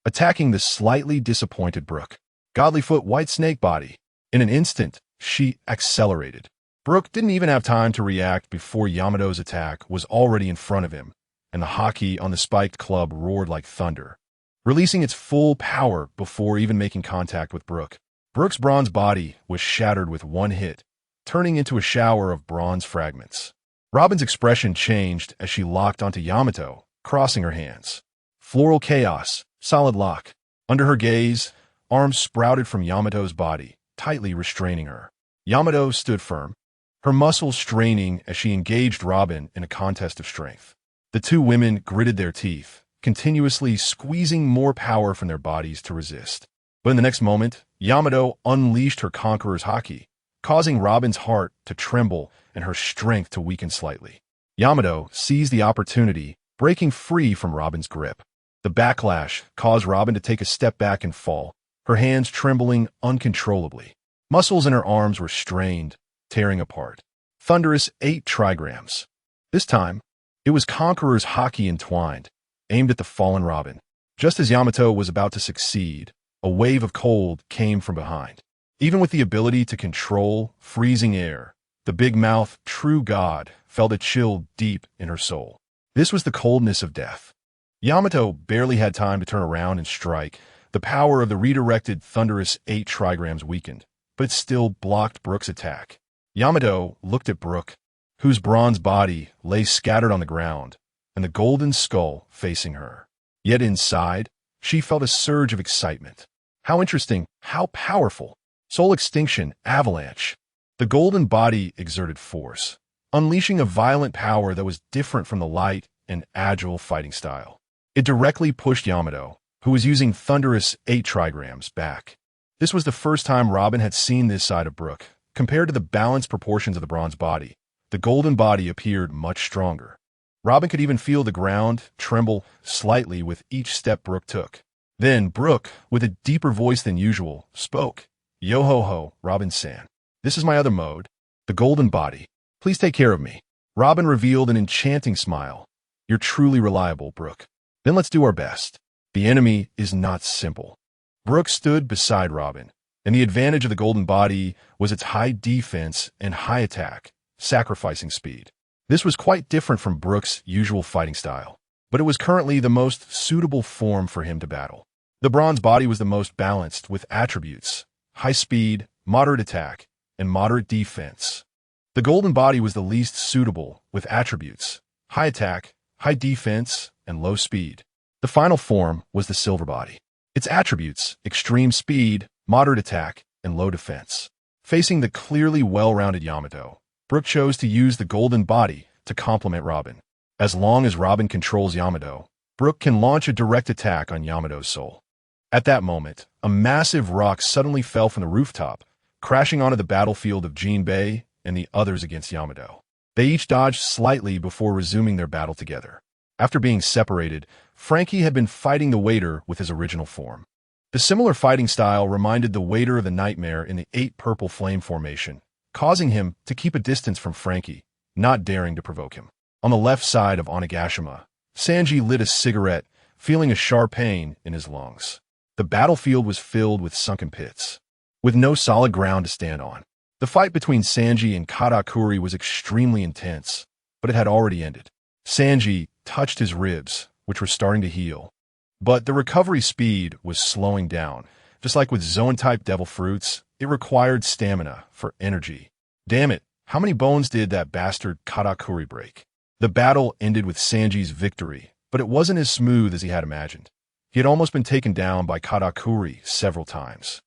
Speaker 1: attacking the slightly disappointed Brook. Godly foot, white snake body. In an instant, she accelerated. Brook didn't even have time to react before Yamato's attack was already in front of him, and the haki on the spiked club roared like thunder, releasing its full power before even making contact with Brook. Brook's bronze body was shattered with one hit, turning into a shower of bronze fragments. Robin's expression changed as she locked onto Yamato, crossing her hands. Floral chaos, solid lock. Under her gaze, arms sprouted from Yamato's body, tightly restraining her. Yamato stood firm, her muscles straining as she engaged Robin in a contest of strength. The two women gritted their teeth, continuously squeezing more power from their bodies to resist. But in the next moment, Yamato unleashed her conqueror's haki, causing Robin's heart to tremble and her strength to weaken slightly. Yamato seized the opportunity, breaking free from Robin's grip. The backlash caused Robin to take a step back and fall, her hands trembling uncontrollably. Muscles in her arms were strained, tearing apart. Thunderous 8 trigrams. This time, it was Conqueror's haki entwined, aimed at the fallen Robin. Just as Yamato was about to succeed, a wave of cold came from behind. Even with the ability to control freezing air, the big mouth true god felt a chill deep in her soul. This was the coldness of death. Yamato barely had time to turn around and strike. The power of the redirected thunderous 8 trigrams weakened, but it still blocked Brook's attack. Yamato looked at Brook, whose bronze body lay scattered on the ground, and the golden skull facing her. Yet inside, she felt a surge of excitement. How interesting, how powerful. Soul extinction, avalanche. The golden body exerted force, unleashing a violent power that was different from the light and agile fighting style. It directly pushed Yamato, who was using thunderous 8 trigrams, back. This was the first time Robin had seen this side of Brook. Compared to the balanced proportions of the bronze body, the golden body appeared much stronger. Robin could even feel the ground tremble slightly with each step Brook took. Then Brook, with a deeper voice than usual, spoke. Yo-ho-ho, Robin-san. This is my other mode, the golden body. Please take care of me. Robin revealed an enchanting smile. You're truly reliable, Brook. Then let's do our best. The enemy is not simple. Brook stood beside Robin, and the advantage of the golden body was its high defense and high attack, sacrificing speed. This was quite different from Brook's usual fighting style, but it was currently the most suitable form for him to battle. The bronze body was the most balanced with attributes, high speed, moderate attack, and moderate defense. The golden body was the least suitable with attributes, high attack, high defense, and low speed. The final form was the silver body. Its attributes, extreme speed, moderate attack, and low defense. Facing the clearly well-rounded Yamato, Brook chose to use the golden body to complement Robin. As long as Robin controls Yamato, Brook can launch a direct attack on Yamato's soul. At that moment, a massive rock suddenly fell from the rooftop, crashing onto the battlefield of Jinbei and the others against Yamato. They each dodged slightly before resuming their battle together. After being separated, Frankie had been fighting the waiter with his original form. The similar fighting style reminded the waiter of the nightmare in the 8 purple flame formation, causing him to keep a distance from Frankie, not daring to provoke him. On the left side of Onigashima, Sanji lit a cigarette, feeling a sharp pain in his lungs. The battlefield was filled with sunken pits, with no solid ground to stand on. The fight between Sanji and Katakuri was extremely intense, but it had already ended. Sanji touched his ribs, which were starting to heal. But the recovery speed was slowing down. Just like with Zoan-type devil fruits, it required stamina for energy. Damn it, how many bones did that bastard Katakuri break? The battle ended with Sanji's victory, but it wasn't as smooth as he had imagined. He had almost been taken down by Katakuri several times.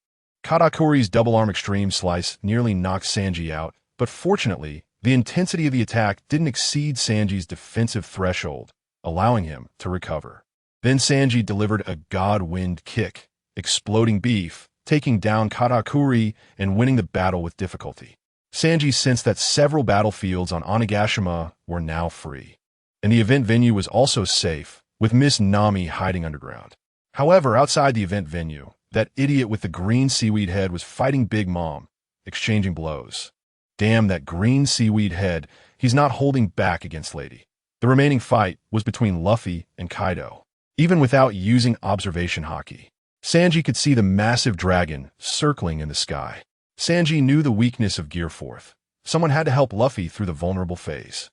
Speaker 1: Katakuri's double-arm extreme slice nearly knocked Sanji out, but fortunately, the intensity of the attack didn't exceed Sanji's defensive threshold, allowing him to recover. Then Sanji delivered a God-wind kick, exploding beef, taking down Katakuri and winning the battle with difficulty. Sanji sensed that several battlefields on Onigashima were now free, and the event venue was also safe, with Miss Nami hiding underground. However, outside the event venue, that idiot with the green seaweed head was fighting Big Mom, exchanging blows. Damn that green seaweed head, he's not holding back against Lady. The remaining fight was between Luffy and Kaido. Even without using observation haki, Sanji could see the massive dragon circling in the sky. Sanji knew the weakness of Gearforth. Someone had to help Luffy through the vulnerable phase.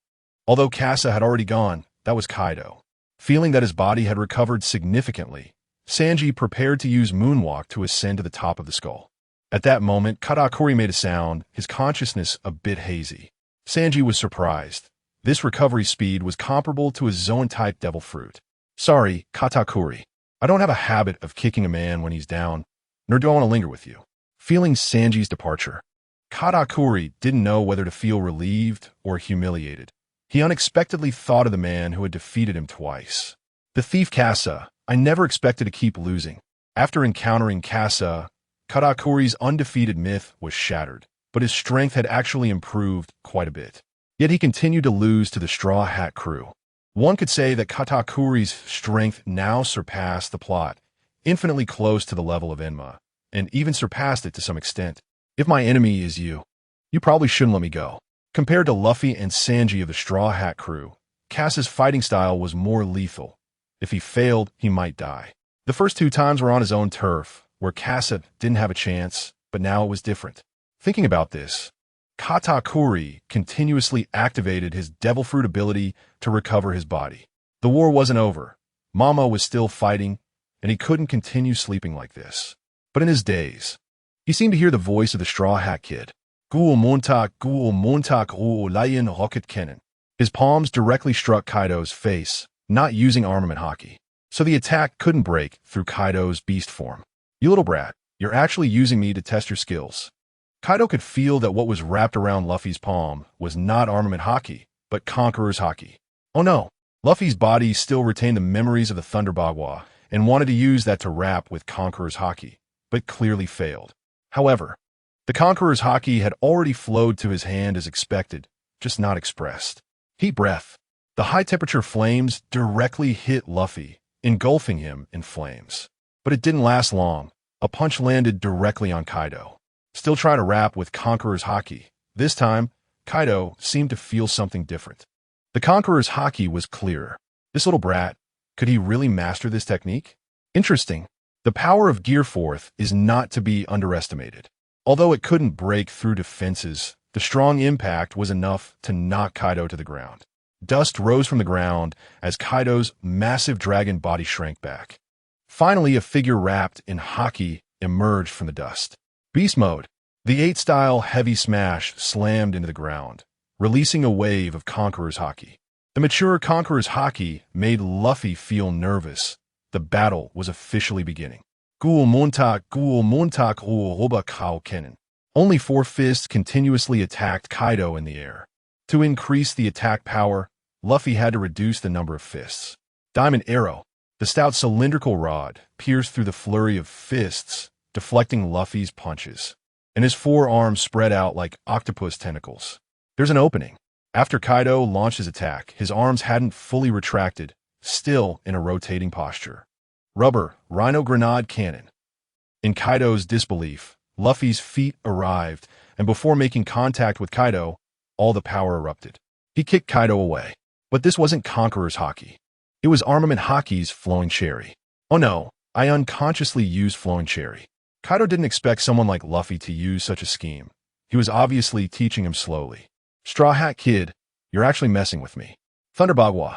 Speaker 1: Although Kasa had already gone, that was Kaido. Feeling that his body had recovered significantly, Sanji prepared to use Moonwalk to ascend to the top of the skull. At that moment, Katakuri made a sound, his consciousness a bit hazy. Sanji was surprised. This recovery speed was comparable to a Zoan-type devil fruit. Sorry, Katakuri. I don't have a habit of kicking a man when he's down, nor do I want to linger with you. Feeling Sanji's departure, Katakuri didn't know whether to feel relieved or humiliated. He unexpectedly thought of the man who had defeated him twice. The thief Kasa. I never expected to keep losing. After encountering Kasa, Katakuri's undefeated myth was shattered, but his strength had actually improved quite a bit. Yet he continued to lose to the Straw Hat crew. One could say that Katakuri's strength now surpassed the plot, infinitely close to the level of Enma, and even surpassed it to some extent. If my enemy is you probably shouldn't let me go. Compared to Luffy and Sanji of the Straw Hat crew, Kasa's fighting style was more lethal. If he failed, he might die. The first 2 times were on his own turf, where Kasa didn't have a chance, but now it was different. Thinking about this, Katakuri continuously activated his devil fruit ability to recover his body. The war wasn't over. Mama was still fighting, and he couldn't continue sleeping like this. But in his daze, he seemed to hear the voice of the Straw Hat Kid. Ghoul Montak, Ghoul Lion Rocket Cannon. His palms directly struck Kaido's face, not using armament haki, so the attack couldn't break through Kaido's beast form. You little brat, you're actually using me to test your skills. Kaido could feel that what was wrapped around Luffy's palm was not armament haki, but Conqueror's haki. Oh no, Luffy's body still retained the memories of the Thunder Bagua, and wanted to use that to rap with Conqueror's Haki, but clearly failed. However, the Conqueror's Haki had already flowed to his hand as expected, just not expressed. Heat breath. The high-temperature flames directly hit Luffy, engulfing him in flames. But it didn't last long. A punch landed directly on Kaido. Still trying to rap with Conqueror's Haki. This time, Kaido seemed to feel something different. The Conqueror's Haki was clearer. This little brat, could he really master this technique? Interesting. The power of Gear Fourth is not to be underestimated. Although it couldn't break through defenses, the strong impact was enough to knock Kaido to the ground. Dust rose from the ground as Kaido's massive dragon body shrank back. Finally, a figure wrapped in Haki emerged from the dust. Beast Mode. The 8-style heavy smash slammed into the ground, releasing a wave of Conqueror's Haki. The mature Conqueror's Haki made Luffy feel nervous. The battle was officially beginning. Ghoul Montak Roba Kao Kennen. Only 4 fists continuously attacked Kaido in the air. To increase the attack power, Luffy had to reduce the number of fists. Diamond Arrow. The stout cylindrical rod pierced through the flurry of fists, deflecting Luffy's punches, and his forearms spread out like octopus tentacles. There's an opening. After Kaido launched his attack, his arms hadn't fully retracted, still in a rotating posture. Rubber Rhino Grenade Cannon. In Kaido's disbelief, Luffy's feet arrived, and before making contact with Kaido, all the power erupted. He kicked Kaido away. But this wasn't Conqueror's Haki. It was Armament Haki's Flowing Cherry. Oh no, I unconsciously used Flowing Cherry. Kaido didn't expect someone like Luffy to use such a scheme. He was obviously teaching him slowly. Straw Hat Kid, you're actually messing with me. Thunderbagua.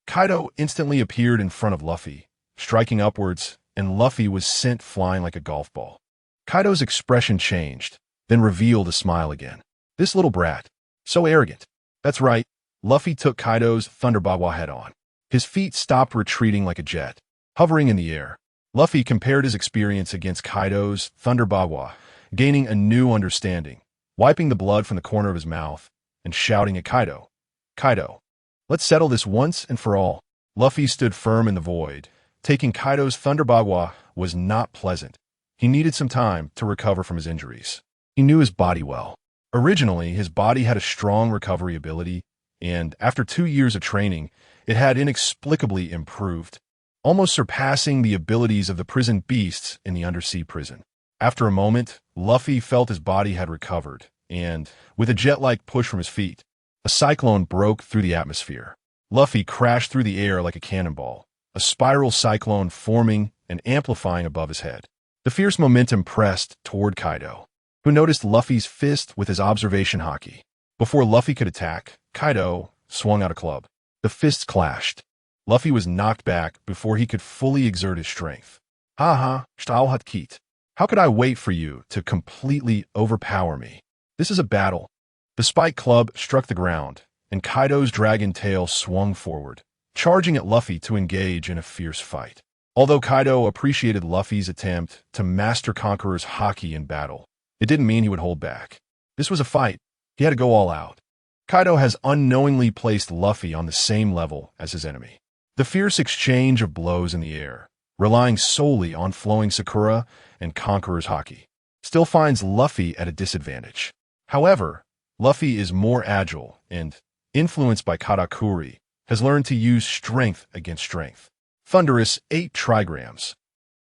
Speaker 1: Kaido instantly appeared in front of Luffy, striking upwards, and Luffy was sent flying like a golf ball. Kaido's expression changed, then revealed a smile again. This little brat. So arrogant. That's right, Luffy took Kaido's Thunderbagua head on. His feet stopped retreating like a jet, hovering in the air. Luffy compared his experience against Kaido's Thunderbagua, gaining a new understanding, wiping the blood from the corner of his mouth, and shouting at Kaido, "Kaido, let's settle this once and for all." Luffy stood firm in the void. Taking Kaido's Thunderbagua was not pleasant. He needed some time to recover from his injuries. He knew his body well. Originally, his body had a strong recovery ability, and after 2 years of training, it had inexplicably improved, almost surpassing the abilities of the prison beasts in the undersea prison. After a moment, Luffy felt his body had recovered, and, with a jet-like push from his feet, a cyclone broke through the atmosphere. Luffy crashed through the air like a cannonball, a spiral cyclone forming and amplifying above his head. The fierce momentum pressed toward Kaido, who noticed Luffy's fist with his observation Haki. Before Luffy could attack, Kaido swung out a club. The fists clashed. Luffy was knocked back before he could fully exert his strength. Ha Stahlhatkit. How could I wait for you to completely overpower me? This is a battle. The spike club struck the ground, and Kaido's dragon tail swung forward, charging at Luffy to engage in a fierce fight. Although Kaido appreciated Luffy's attempt to master Conqueror's Haki in battle, it didn't mean he would hold back. This was a fight. He had to go all out. Kaido has unknowingly placed Luffy on the same level as his enemy. The fierce exchange of blows in the air, relying solely on flowing Sakura and Conqueror's Haki, still finds Luffy at a disadvantage. However, Luffy is more agile and, influenced by Katakuri, has learned to use strength against strength. Thunderous 8 trigrams.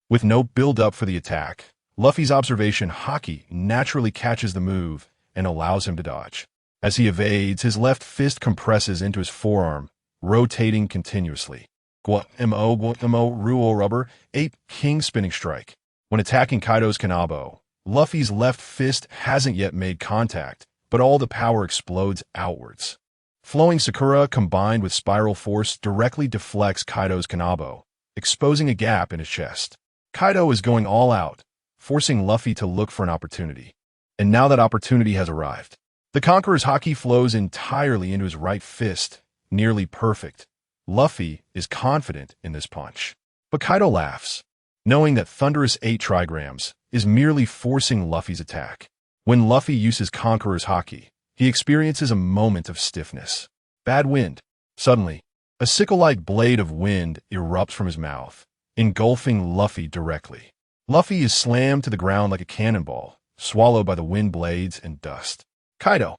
Speaker 1: With no build-up for the attack, Luffy's observation Haki naturally catches the move and allows him to dodge. As he evades, his left fist compresses into his forearm, rotating continuously. Ruo Rubber 8 King Spinning Strike. When attacking Kaido's Kanabo, Luffy's left fist hasn't yet made contact, but all the power explodes outwards. Flowing Sakura combined with Spiral Force directly deflects Kaido's Kanabo, exposing a gap in his chest. Kaido is going all out, forcing Luffy to look for an opportunity. And now that opportunity has arrived. The Conqueror's Haki flows entirely into his right fist, nearly perfect. Luffy is confident in this punch. But Kaido laughs, knowing that Thunderous 8 trigrams is merely forcing Luffy's attack. When Luffy uses Conqueror's Haki, he experiences a moment of stiffness. Bad wind. Suddenly, a sickle-like blade of wind erupts from his mouth, engulfing Luffy directly. Luffy is slammed to the ground like a cannonball, swallowed by the wind blades and dust. Kaido,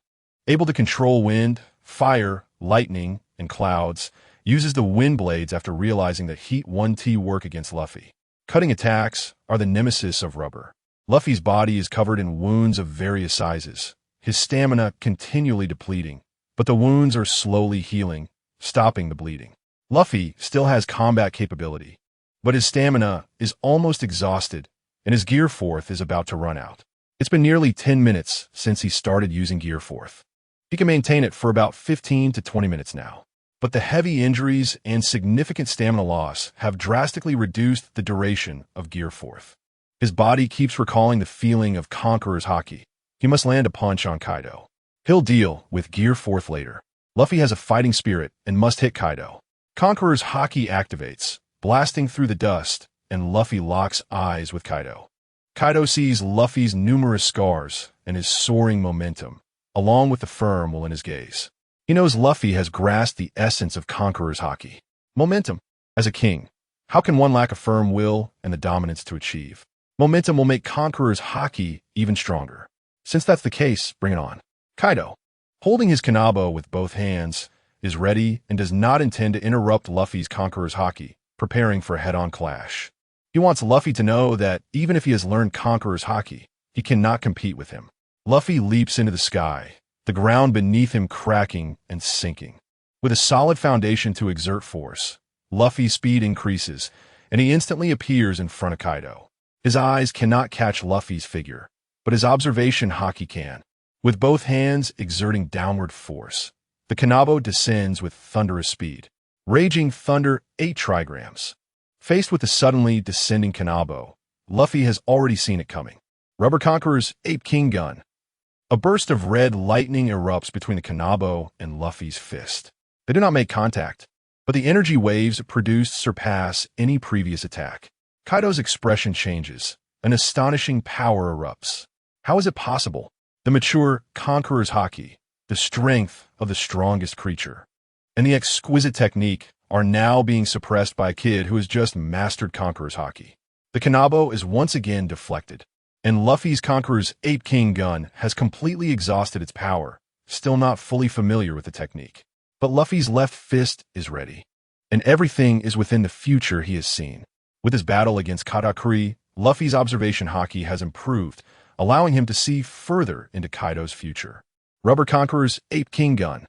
Speaker 1: able to control wind, fire, lightning, and clouds, uses the wind blades after realizing that heat 1T work against Luffy. Cutting attacks are the nemesis of rubber. Luffy's body is covered in wounds of various sizes, his stamina continually depleting, but the wounds are slowly healing, stopping the bleeding. Luffy still has combat capability, but his stamina is almost exhausted and his gear fourth is about to run out. It's been nearly 10 minutes since he started using gear fourth. He can maintain it for about 15 to 20 minutes now. But the heavy injuries and significant stamina loss have drastically reduced the duration of gear fourth. His body keeps recalling the feeling of Conqueror's Haki. He must land a punch on Kaido. He'll deal with gear fourth later. Luffy has a fighting spirit and must hit Kaido. Conqueror's Haki activates, blasting through the dust, and Luffy locks eyes with Kaido. Kaido sees Luffy's numerous scars and his soaring momentum, along with the firm will in his gaze. He knows Luffy has grasped the essence of Conqueror's Haki. Momentum. As a king, how can one lack a firm will and the dominance to achieve? Momentum will make Conqueror's Haki even stronger. Since that's the case, bring it on. Kaido, holding his Kanabo with both hands, is ready and does not intend to interrupt Luffy's Conqueror's Haki, preparing for a head-on clash. He wants Luffy to know that even if he has learned Conqueror's Haki, he cannot compete with him. Luffy leaps into the sky, the ground beneath him cracking and sinking. With a solid foundation to exert force, Luffy's speed increases, and he instantly appears in front of Kaido. His eyes cannot catch Luffy's figure, but his observation Haki can. With both hands exerting downward force, the Kanabo descends with thunderous speed. Raging Thunder 8 trigrams. Faced with the suddenly descending Kanabo, Luffy has already seen it coming. Rubber Conqueror's Ape King Gun. A burst of red lightning erupts between the Kanabo and Luffy's fist. They do not make contact, but the energy waves produced surpass any previous attack. Kaido's expression changes. An astonishing power erupts. How is it possible? The mature Conqueror's Haki, the strength of the strongest creature, and the exquisite technique are now being suppressed by a kid who has just mastered Conqueror's Haki. The Kanabo is once again deflected, and Luffy's Conqueror's Ape King Gun has completely exhausted its power, still not fully familiar with the technique. But Luffy's left fist is ready, and everything is within the future he has seen. With his battle against Katakuri, Luffy's observation Haki has improved, allowing him to see further into Kaido's future. Rubber Conqueror's Ape King Gun.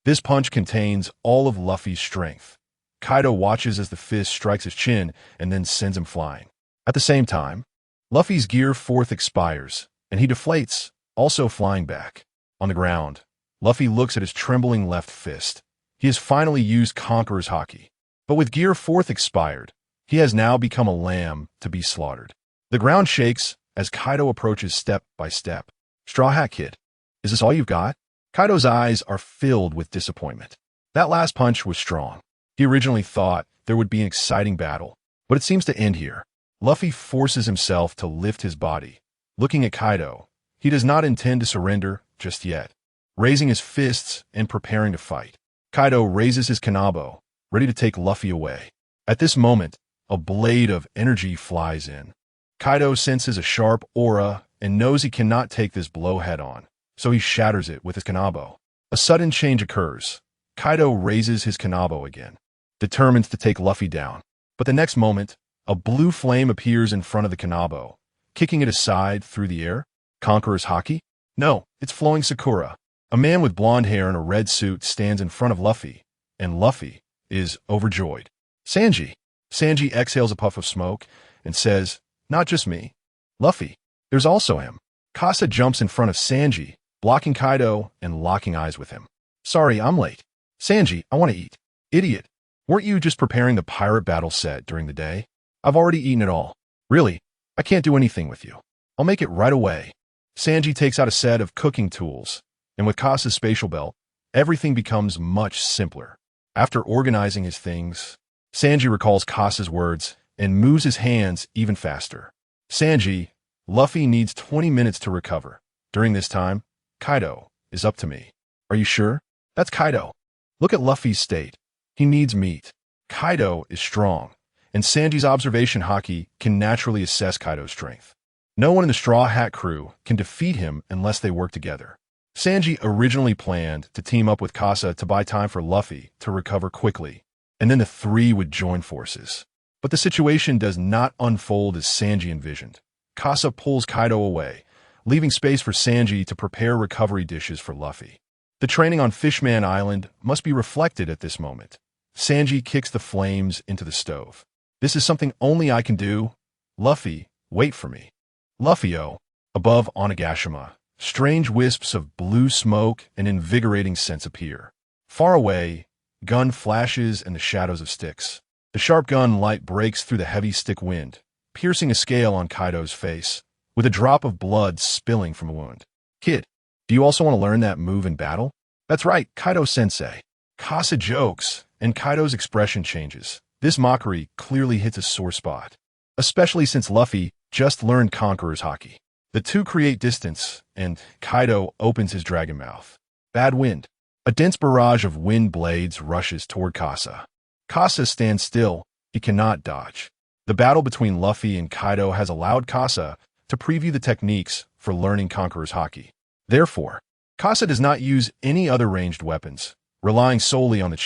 Speaker 1: This punch contains all of Luffy's strength. Kaido watches as the fist strikes his chin and then sends him flying. At the same time, Luffy's gear fourth expires, and he deflates, also flying back. On the ground, Luffy looks at his trembling left fist. He has finally used Conqueror's Haki. But with gear fourth expired, he has now become a lamb to be slaughtered. The ground shakes as Kaido approaches step by step. Straw Hat Kid, is this all you've got? Kaido's eyes are filled with disappointment. That last punch was strong. He originally thought there would be an exciting battle, but it seems to end here. Luffy forces himself to lift his body. Looking at Kaido, he does not intend to surrender just yet. Raising his fists and preparing to fight, Kaido raises his Kanabo, ready to take Luffy away. At this moment, a blade of energy flies in. Kaido senses a sharp aura and knows he cannot take this blow head-on, so he shatters it with his Kanabo. A sudden change occurs. Kaido raises his Kanabo again, determined to take Luffy down. But the next moment, a blue flame appears in front of the Kanabo, kicking it aside through the air. Conqueror's Haki? No, it's Flowing Sakura. A man with blonde hair in a red suit stands in front of Luffy, and Luffy is overjoyed. Sanji. Sanji exhales a puff of smoke and says, "Not just me. Luffy, there's also him." Kasa jumps in front of Sanji, blocking Kaido and locking eyes with him. "Sorry, I'm late. Sanji, I want to eat." "Idiot. Weren't you just preparing the pirate battle set during the day? I've already eaten it all. Really, I can't do anything with you. I'll make it right away." Sanji takes out a set of cooking tools, and with Kasa's spatial belt, everything becomes much simpler. After organizing his things, Sanji recalls Kasa's words and moves his hands even faster. "Sanji, Luffy needs 20 minutes to recover. During this time, Kaido is up to me." "Are you sure?" "That's Kaido. Look at Luffy's state. He needs meat. Kaido is strong, and Sanji's observation haki can naturally assess Kaido's strength. No one in the Straw Hat crew can defeat him unless they work together. Sanji originally planned to team up with Casa to buy time for Luffy to recover quickly, and then the three would join forces. But the situation does not unfold as Sanji envisioned. Casa pulls Kaido away, leaving space for Sanji to prepare recovery dishes for Luffy. The training on Fishman Island must be reflected at this moment. Sanji kicks the flames into the stove. This is something only I can do. Luffy, wait for me. Luffy-o. Above Onigashima, strange wisps of blue smoke and invigorating scents appear. Far away, gun flashes and the shadows of sticks. The sharp gun light breaks through the heavy stick wind, piercing a scale on Kaido's face, with a drop of blood spilling from a wound. Kid, do you also want to learn that move in battle? That's right, Kaido-sensei. Casa jokes, and Kaido's expression changes. This mockery clearly hits a sore spot, especially since Luffy just learned Conqueror's haki. The two create distance, and Kaido opens his dragon mouth. Bad wind. A dense barrage of wind blades rushes toward Casa. Casa stands still. He cannot dodge. The battle between Luffy and Kaido has allowed Casa to preview the techniques for learning Conqueror's haki. Therefore, Casa does not use any other ranged weapons, relying solely on the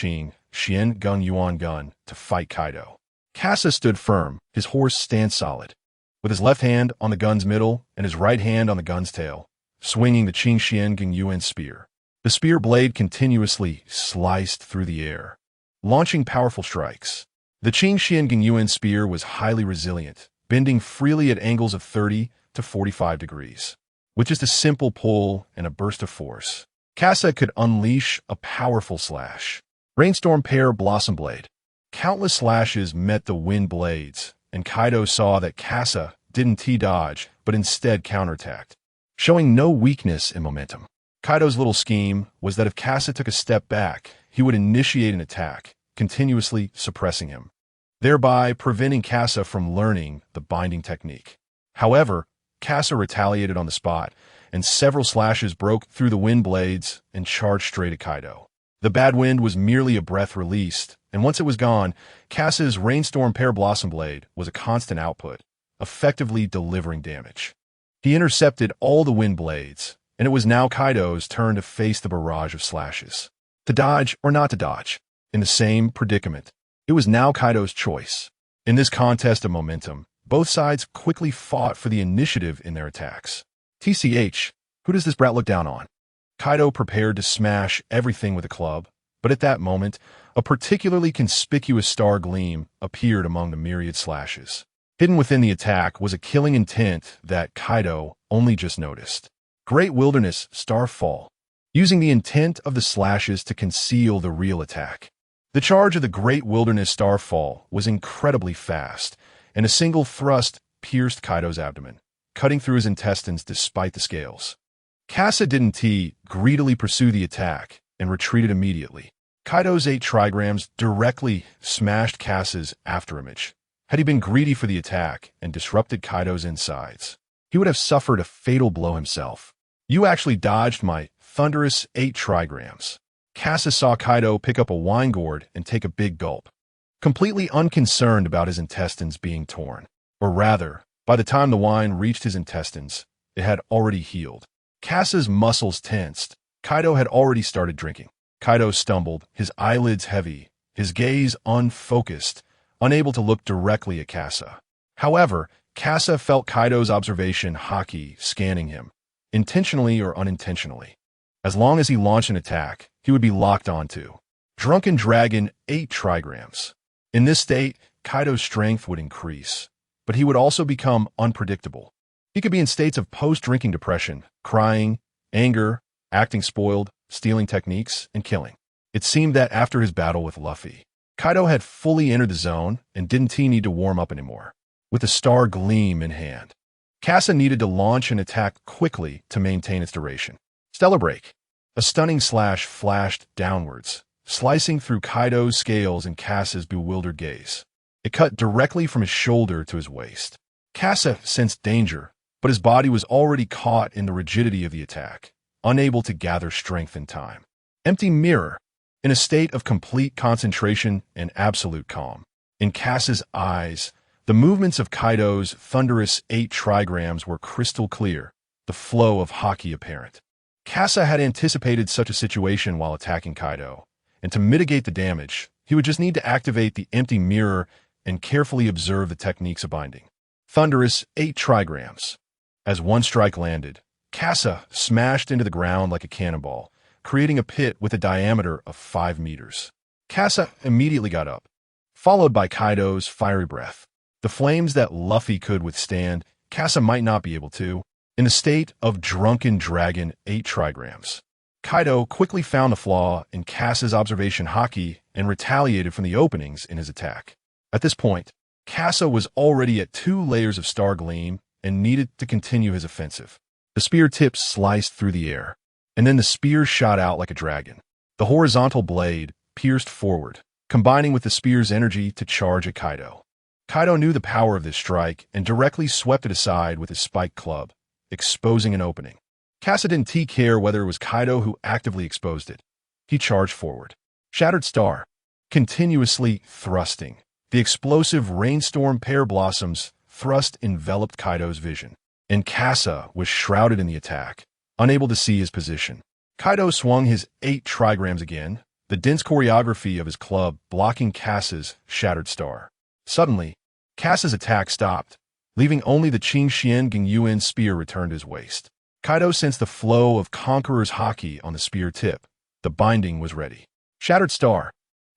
Speaker 1: Shien Gun Yuan gun to fight Kaido. Casa stood firm, his horse stands solid, with his left hand on the gun's middle and his right hand on the gun's tail, swinging the Shien Gun Yuan spear. The spear blade continuously sliced through the air, launching powerful strikes. The Shien Gun Yuan spear was highly resilient, bending freely at angles of 30 to 45 degrees. With just a simple pull and a burst of force, Casa could unleash a powerful slash. Rainstorm Pear Blossom Blade. Countless slashes met the wind blades, and Kaido saw that Casa didn't T-dodge, but instead counterattacked, showing no weakness in momentum. Kaido's little scheme was that if Casa took a step back, he would initiate an attack, continuously suppressing him, thereby preventing Casa from learning the binding technique. However, Casa retaliated on the spot, and several slashes broke through the wind blades and charged straight at Kaido. The bad wind was merely a breath released, and once it was gone, Casa's Rainstorm Pear Blossom Blade was a constant output, effectively delivering damage. He intercepted all the wind blades, and it was now Kaido's turn to face the barrage of slashes. To dodge or not to dodge? In the same predicament, it was now Kaido's choice. In this contest of momentum, both sides quickly fought for the initiative in their attacks. TCH, who does this brat look down on? Kaido prepared to smash everything with a club, but at that moment, a particularly conspicuous star gleam appeared among the myriad slashes. Hidden within the attack was a killing intent that Kaido only just noticed. Great Wilderness Starfall, using the intent of the slashes to conceal the real attack. The charge of the Great Wilderness Starfall was incredibly fast, and a single thrust pierced Kaido's abdomen, cutting through his intestines despite the scales. Casa didn't greedily pursue the attack and retreated immediately. Kaido's 8 trigrams directly smashed Casa's afterimage. Had he been greedy for the attack and disrupted Kaido's insides, he would have suffered a fatal blow himself. You actually dodged my thunderous 8 trigrams. Casa saw Kaido pick up a wine gourd and take a big gulp, completely unconcerned about his intestines being torn. Or rather, by the time the wine reached his intestines, it had already healed. Casa's muscles tensed. Kaido had already started drinking. Kaido stumbled, his eyelids heavy, his gaze unfocused, unable to look directly at Casa. However, Casa felt Kaido's observation haki scanning him, intentionally or unintentionally. As long as he launched an attack, he would be locked onto. Drunken Dragon 8 trigrams. In this state, Kaido's strength would increase, but he would also become unpredictable. He could be in states of post-drinking depression, crying, anger, acting spoiled, stealing techniques, and killing. It seemed that after his battle with Luffy, Kaido had fully entered the zone and didn't need to warm up anymore. With a star gleam in hand, Casa needed to launch an attack quickly to maintain its duration. Stellar Break. A stunning slash flashed downwards, slicing through Kaido's scales and Casa's bewildered gaze. It cut directly from his shoulder to his waist. Casa sensed danger, but his body was already caught in the rigidity of the attack, unable to gather strength in time. Empty Mirror. In a state of complete concentration and absolute calm, In Cass's eyes, the movements of Kaido's thunderous 8 trigrams were crystal clear, the flow of haki apparent. Kassa had anticipated such a situation while attacking Kaido, and to mitigate the damage, he would just need to activate the empty mirror and carefully observe the techniques of binding. Thunderous 8 trigrams. As one strike landed, Kassa smashed into the ground like a cannonball, creating a pit with a diameter of 5 meters. Kassa immediately got up, followed by Kaido's fiery breath. The flames that Luffy could withstand, Kassa might not be able to. In a state of drunken dragon 8 trigrams, Kaido quickly found a flaw in Kassa's observation haki and retaliated from the openings in his attack. At this point, Kassa was already at 2 layers of star gleam and needed to continue his offensive. The spear tip sliced through the air, and then the spear shot out like a dragon. The horizontal blade pierced forward, combining with the spear's energy to charge at Kaido. Kaido knew the power of this strike and directly swept it aside with his spiked club, exposing an opening. Kassa didn't care whether it was Kaido who actively exposed it. He charged forward. Shattered Star, continuously thrusting. The explosive rainstorm pear blossoms thrust enveloped Kaido's vision, and Kassa was shrouded in the attack, unable to see his position. Kaido swung his 8 trigrams again, the dense choreography of his club blocking Kassa's Shattered Star. Suddenly, Kassa's attack stopped, leaving only the Qing Xian Gingyuan spear returned to his waist. Kaido sensed the flow of Conqueror's haki on the spear tip. The binding was ready. Shattered Star.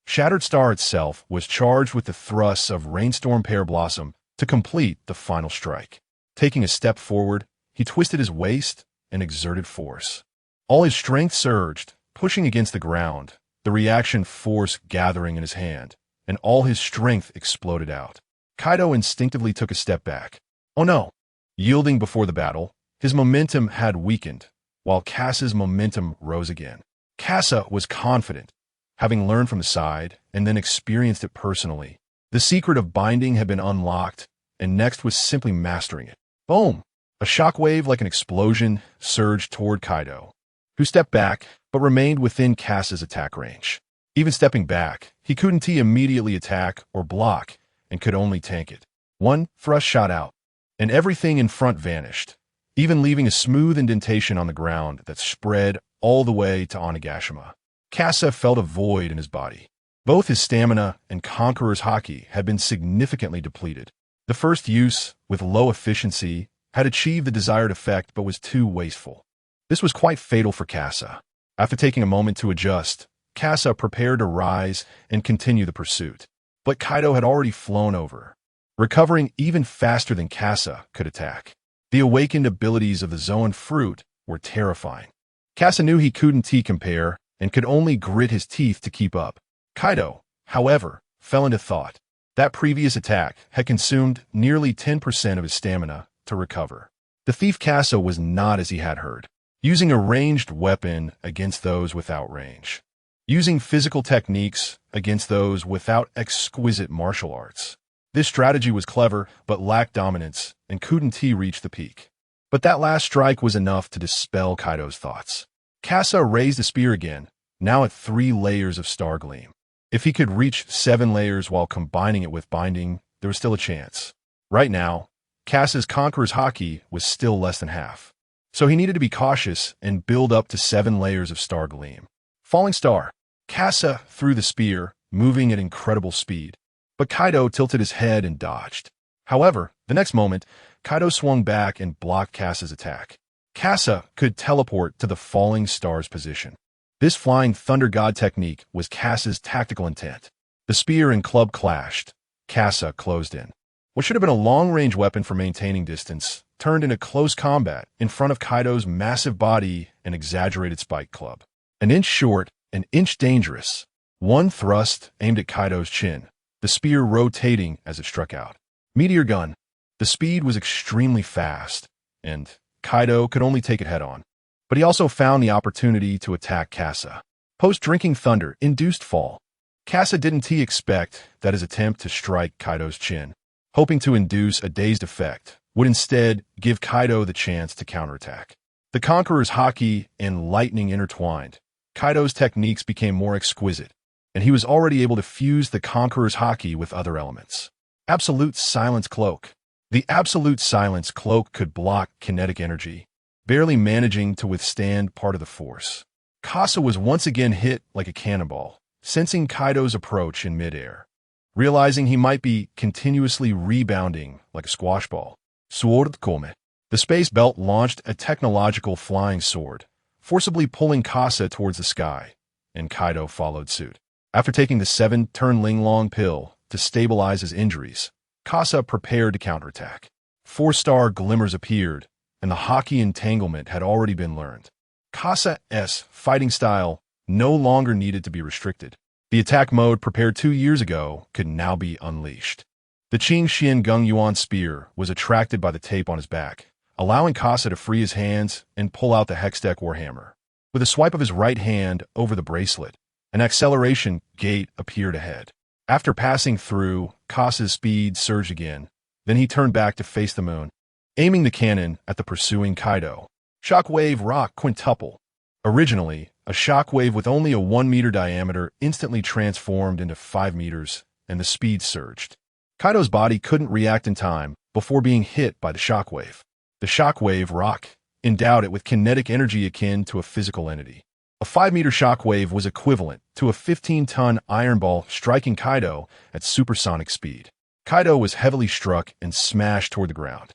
Speaker 1: Shattered Star itself was charged with the thrusts of Rainstorm Pear Blossom to complete the final strike. Taking a step forward, he twisted his waist and exerted force. All his strength surged, pushing against the ground, the reaction force gathering in his hand, and all his strength exploded out. Kaido instinctively took a step back. Oh no! Yielding before the battle, his momentum had weakened, while Kassa's momentum rose again. Kassa was confident, having learned from the side and then experienced it personally. The secret of binding had been unlocked, and next was simply mastering it. Boom! A shockwave like an explosion surged toward Kaido, who stepped back but remained within Kassa's attack range. Even stepping back, he couldn't immediately attack or block and could only tank it. One thrust shot out, and everything in front vanished, even leaving a smooth indentation on the ground that spread all the way to Onigashima. Kassa felt a void in his body. Both his stamina and Conqueror's haki had been significantly depleted. The first use, with low efficiency, had achieved the desired effect but was too wasteful. This was quite fatal for Kassa. After taking a moment to adjust, Kassa prepared to rise and continue the pursuit. But Kaido had already flown over, recovering even faster than Kassa could attack. The awakened abilities of the Zoan fruit were terrifying. Kassa knew he couldn't compare and could only grit his teeth to keep up. Kaido, however, fell into thought. That previous attack had consumed nearly 10% of his stamina to recover. The thief Kassa was not as he had heard, using a ranged weapon against those without range, using physical techniques against those without exquisite martial arts. This strategy was clever, but lacked dominance, and couldn't reach the peak. But that last strike was enough to dispel Kaido's thoughts. Kassa raised the spear again, now at 3 layers of star gleam. If he could reach 7 layers while combining it with binding, there was still a chance. Right now, Kassa's Conqueror's haki was still less than half, so he needed to be cautious and build up to 7 layers of star gleam. Falling Star. Kassa threw the spear, moving at incredible speed, but Kaido tilted his head and dodged. However, the next moment, Kaido swung back and blocked Kassa's attack. Kassa could teleport to the Falling Star's position. This Flying Thunder God technique was Kassa's tactical intent. The spear and club clashed. Kassa closed in. What should have been a long-range weapon for maintaining distance turned into close combat in front of Kaido's massive body and exaggerated spike club. An inch short, an inch dangerous. One thrust aimed at Kaido's chin, the spear rotating as it struck out. Meteor Gun. The speed was extremely fast, and Kaido could only take it head-on. But he also found the opportunity to attack Kassa. Post-Drinking Thunder induced fall. Kassa didn't expect that his attempt to strike Kaido's chin, hoping to induce a dazed effect, would instead give Kaido the chance to counterattack. The Conqueror's haki and lightning intertwined. Kaido's techniques became more exquisite. and he was already able to fuse the Conqueror's haki with other elements. Absolute Silence Cloak. The Absolute Silence Cloak could block kinetic energy, barely managing to withstand part of the force. Kasa was once again hit like a cannonball, sensing Kaido's approach in midair. Realizing he might be continuously rebounding like a squash ball, Sword Kome. The space belt launched a technological flying sword, forcibly pulling Kasa towards the sky, and Kaido followed suit. After taking the 7-turn Linglong pill to stabilize his injuries, Kasa prepared to counterattack. 4-star glimmers appeared, and the haki entanglement had already been learned. Kasa's fighting style no longer needed to be restricted. The attack mode prepared 2 years ago could now be unleashed. The Qing Xian Gung Yuan spear was attracted by the tape on his back, allowing Kasa to free his hands and pull out the Hextech Warhammer. With a swipe of his right hand over the bracelet, an acceleration gate appeared ahead. After passing through, Kasa's speed surged again. Then he turned back to face the moon, aiming the cannon at the pursuing Kaido. Shockwave Rock Quintuple. Originally, a shockwave with only a 1-meter diameter instantly transformed into 5 meters, and the speed surged. Kaido's body couldn't react in time before being hit by the shockwave. The shockwave rock endowed it with kinetic energy akin to a physical entity. A 5-meter shockwave was equivalent to a 15-ton iron ball striking Kaido at supersonic speed. Kaido was heavily struck and smashed toward the ground.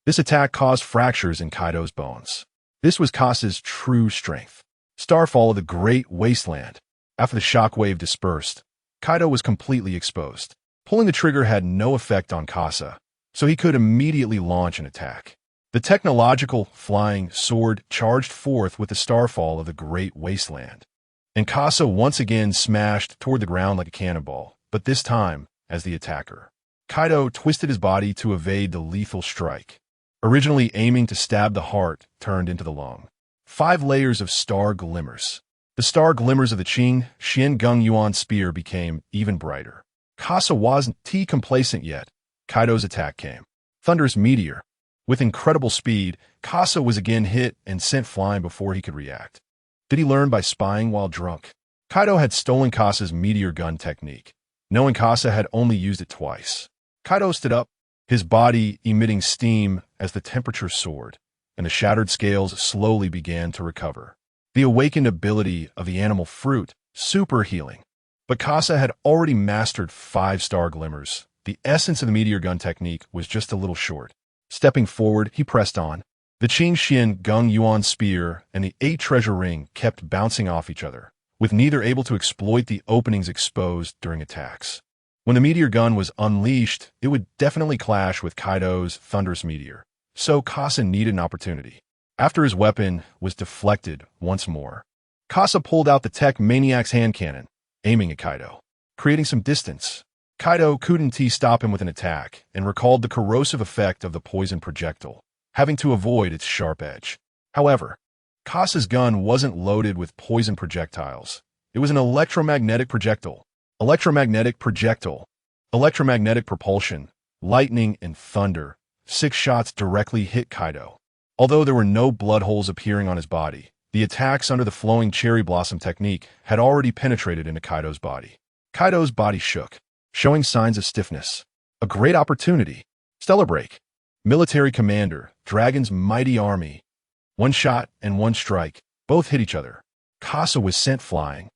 Speaker 1: This attack caused fractures in Kaido's bones. This was Kasa's true strength. Starfall of the Great Wasteland. After the shockwave dispersed, Kaido was completely exposed. Pulling the trigger had no effect on Kasa, so he could immediately launch an attack. The technological flying sword charged forth with the starfall of the Great Wasteland, and Kasa once again smashed toward the ground like a cannonball, but this time as the attacker. Kaido twisted his body to evade the lethal strike. Originally aiming to stab the heart, turned into the lung. 5 layers of star glimmers. The star glimmers of the Qing Xian Gung Yuan spear became even brighter. Kasa wasn't complacent yet. Kaido's attack came. Thunderous Meteor. With incredible speed, Kasa was again hit and sent flying before he could react. Did he learn by spying while drunk? Kaido had stolen Kasa's meteor gun technique, knowing Kasa had only used it twice. Kaido stood up, his body emitting steam as the temperature soared, and the shattered scales slowly began to recover. The awakened ability of the animal fruit, super healing. But Kasa had already mastered 5-star glimmers. The essence of the meteor gun technique was just a little short. Stepping forward, he pressed on. The Qing Xian Gung Yuan spear and the 8 treasure ring kept bouncing off each other, with neither able to exploit the openings exposed during attacks. When the meteor gun was unleashed, it would definitely clash with Kaido's thunderous meteor, so Kasa needed an opportunity. After his weapon was deflected once more, Kasa pulled out the Tech Maniac's hand cannon, aiming at Kaido, creating some distance. Kaido couldn't stop him with an attack and recalled the corrosive effect of the poison projectile, having to avoid its sharp edge. However, Kasa's gun wasn't loaded with poison projectiles. It was an electromagnetic projectile. Electromagnetic projectile. Electromagnetic propulsion, lightning, and thunder. 6 shots directly hit Kaido. Although there were no blood holes appearing on his body, the attacks under the flowing cherry blossom technique had already penetrated into Kaido's body. Kaido's body shook, showing signs of stiffness. A great opportunity. Stellar Break. Military Commander, Dragon's mighty army. 1 shot and 1 strike, both hit each other. Kasa was sent flying,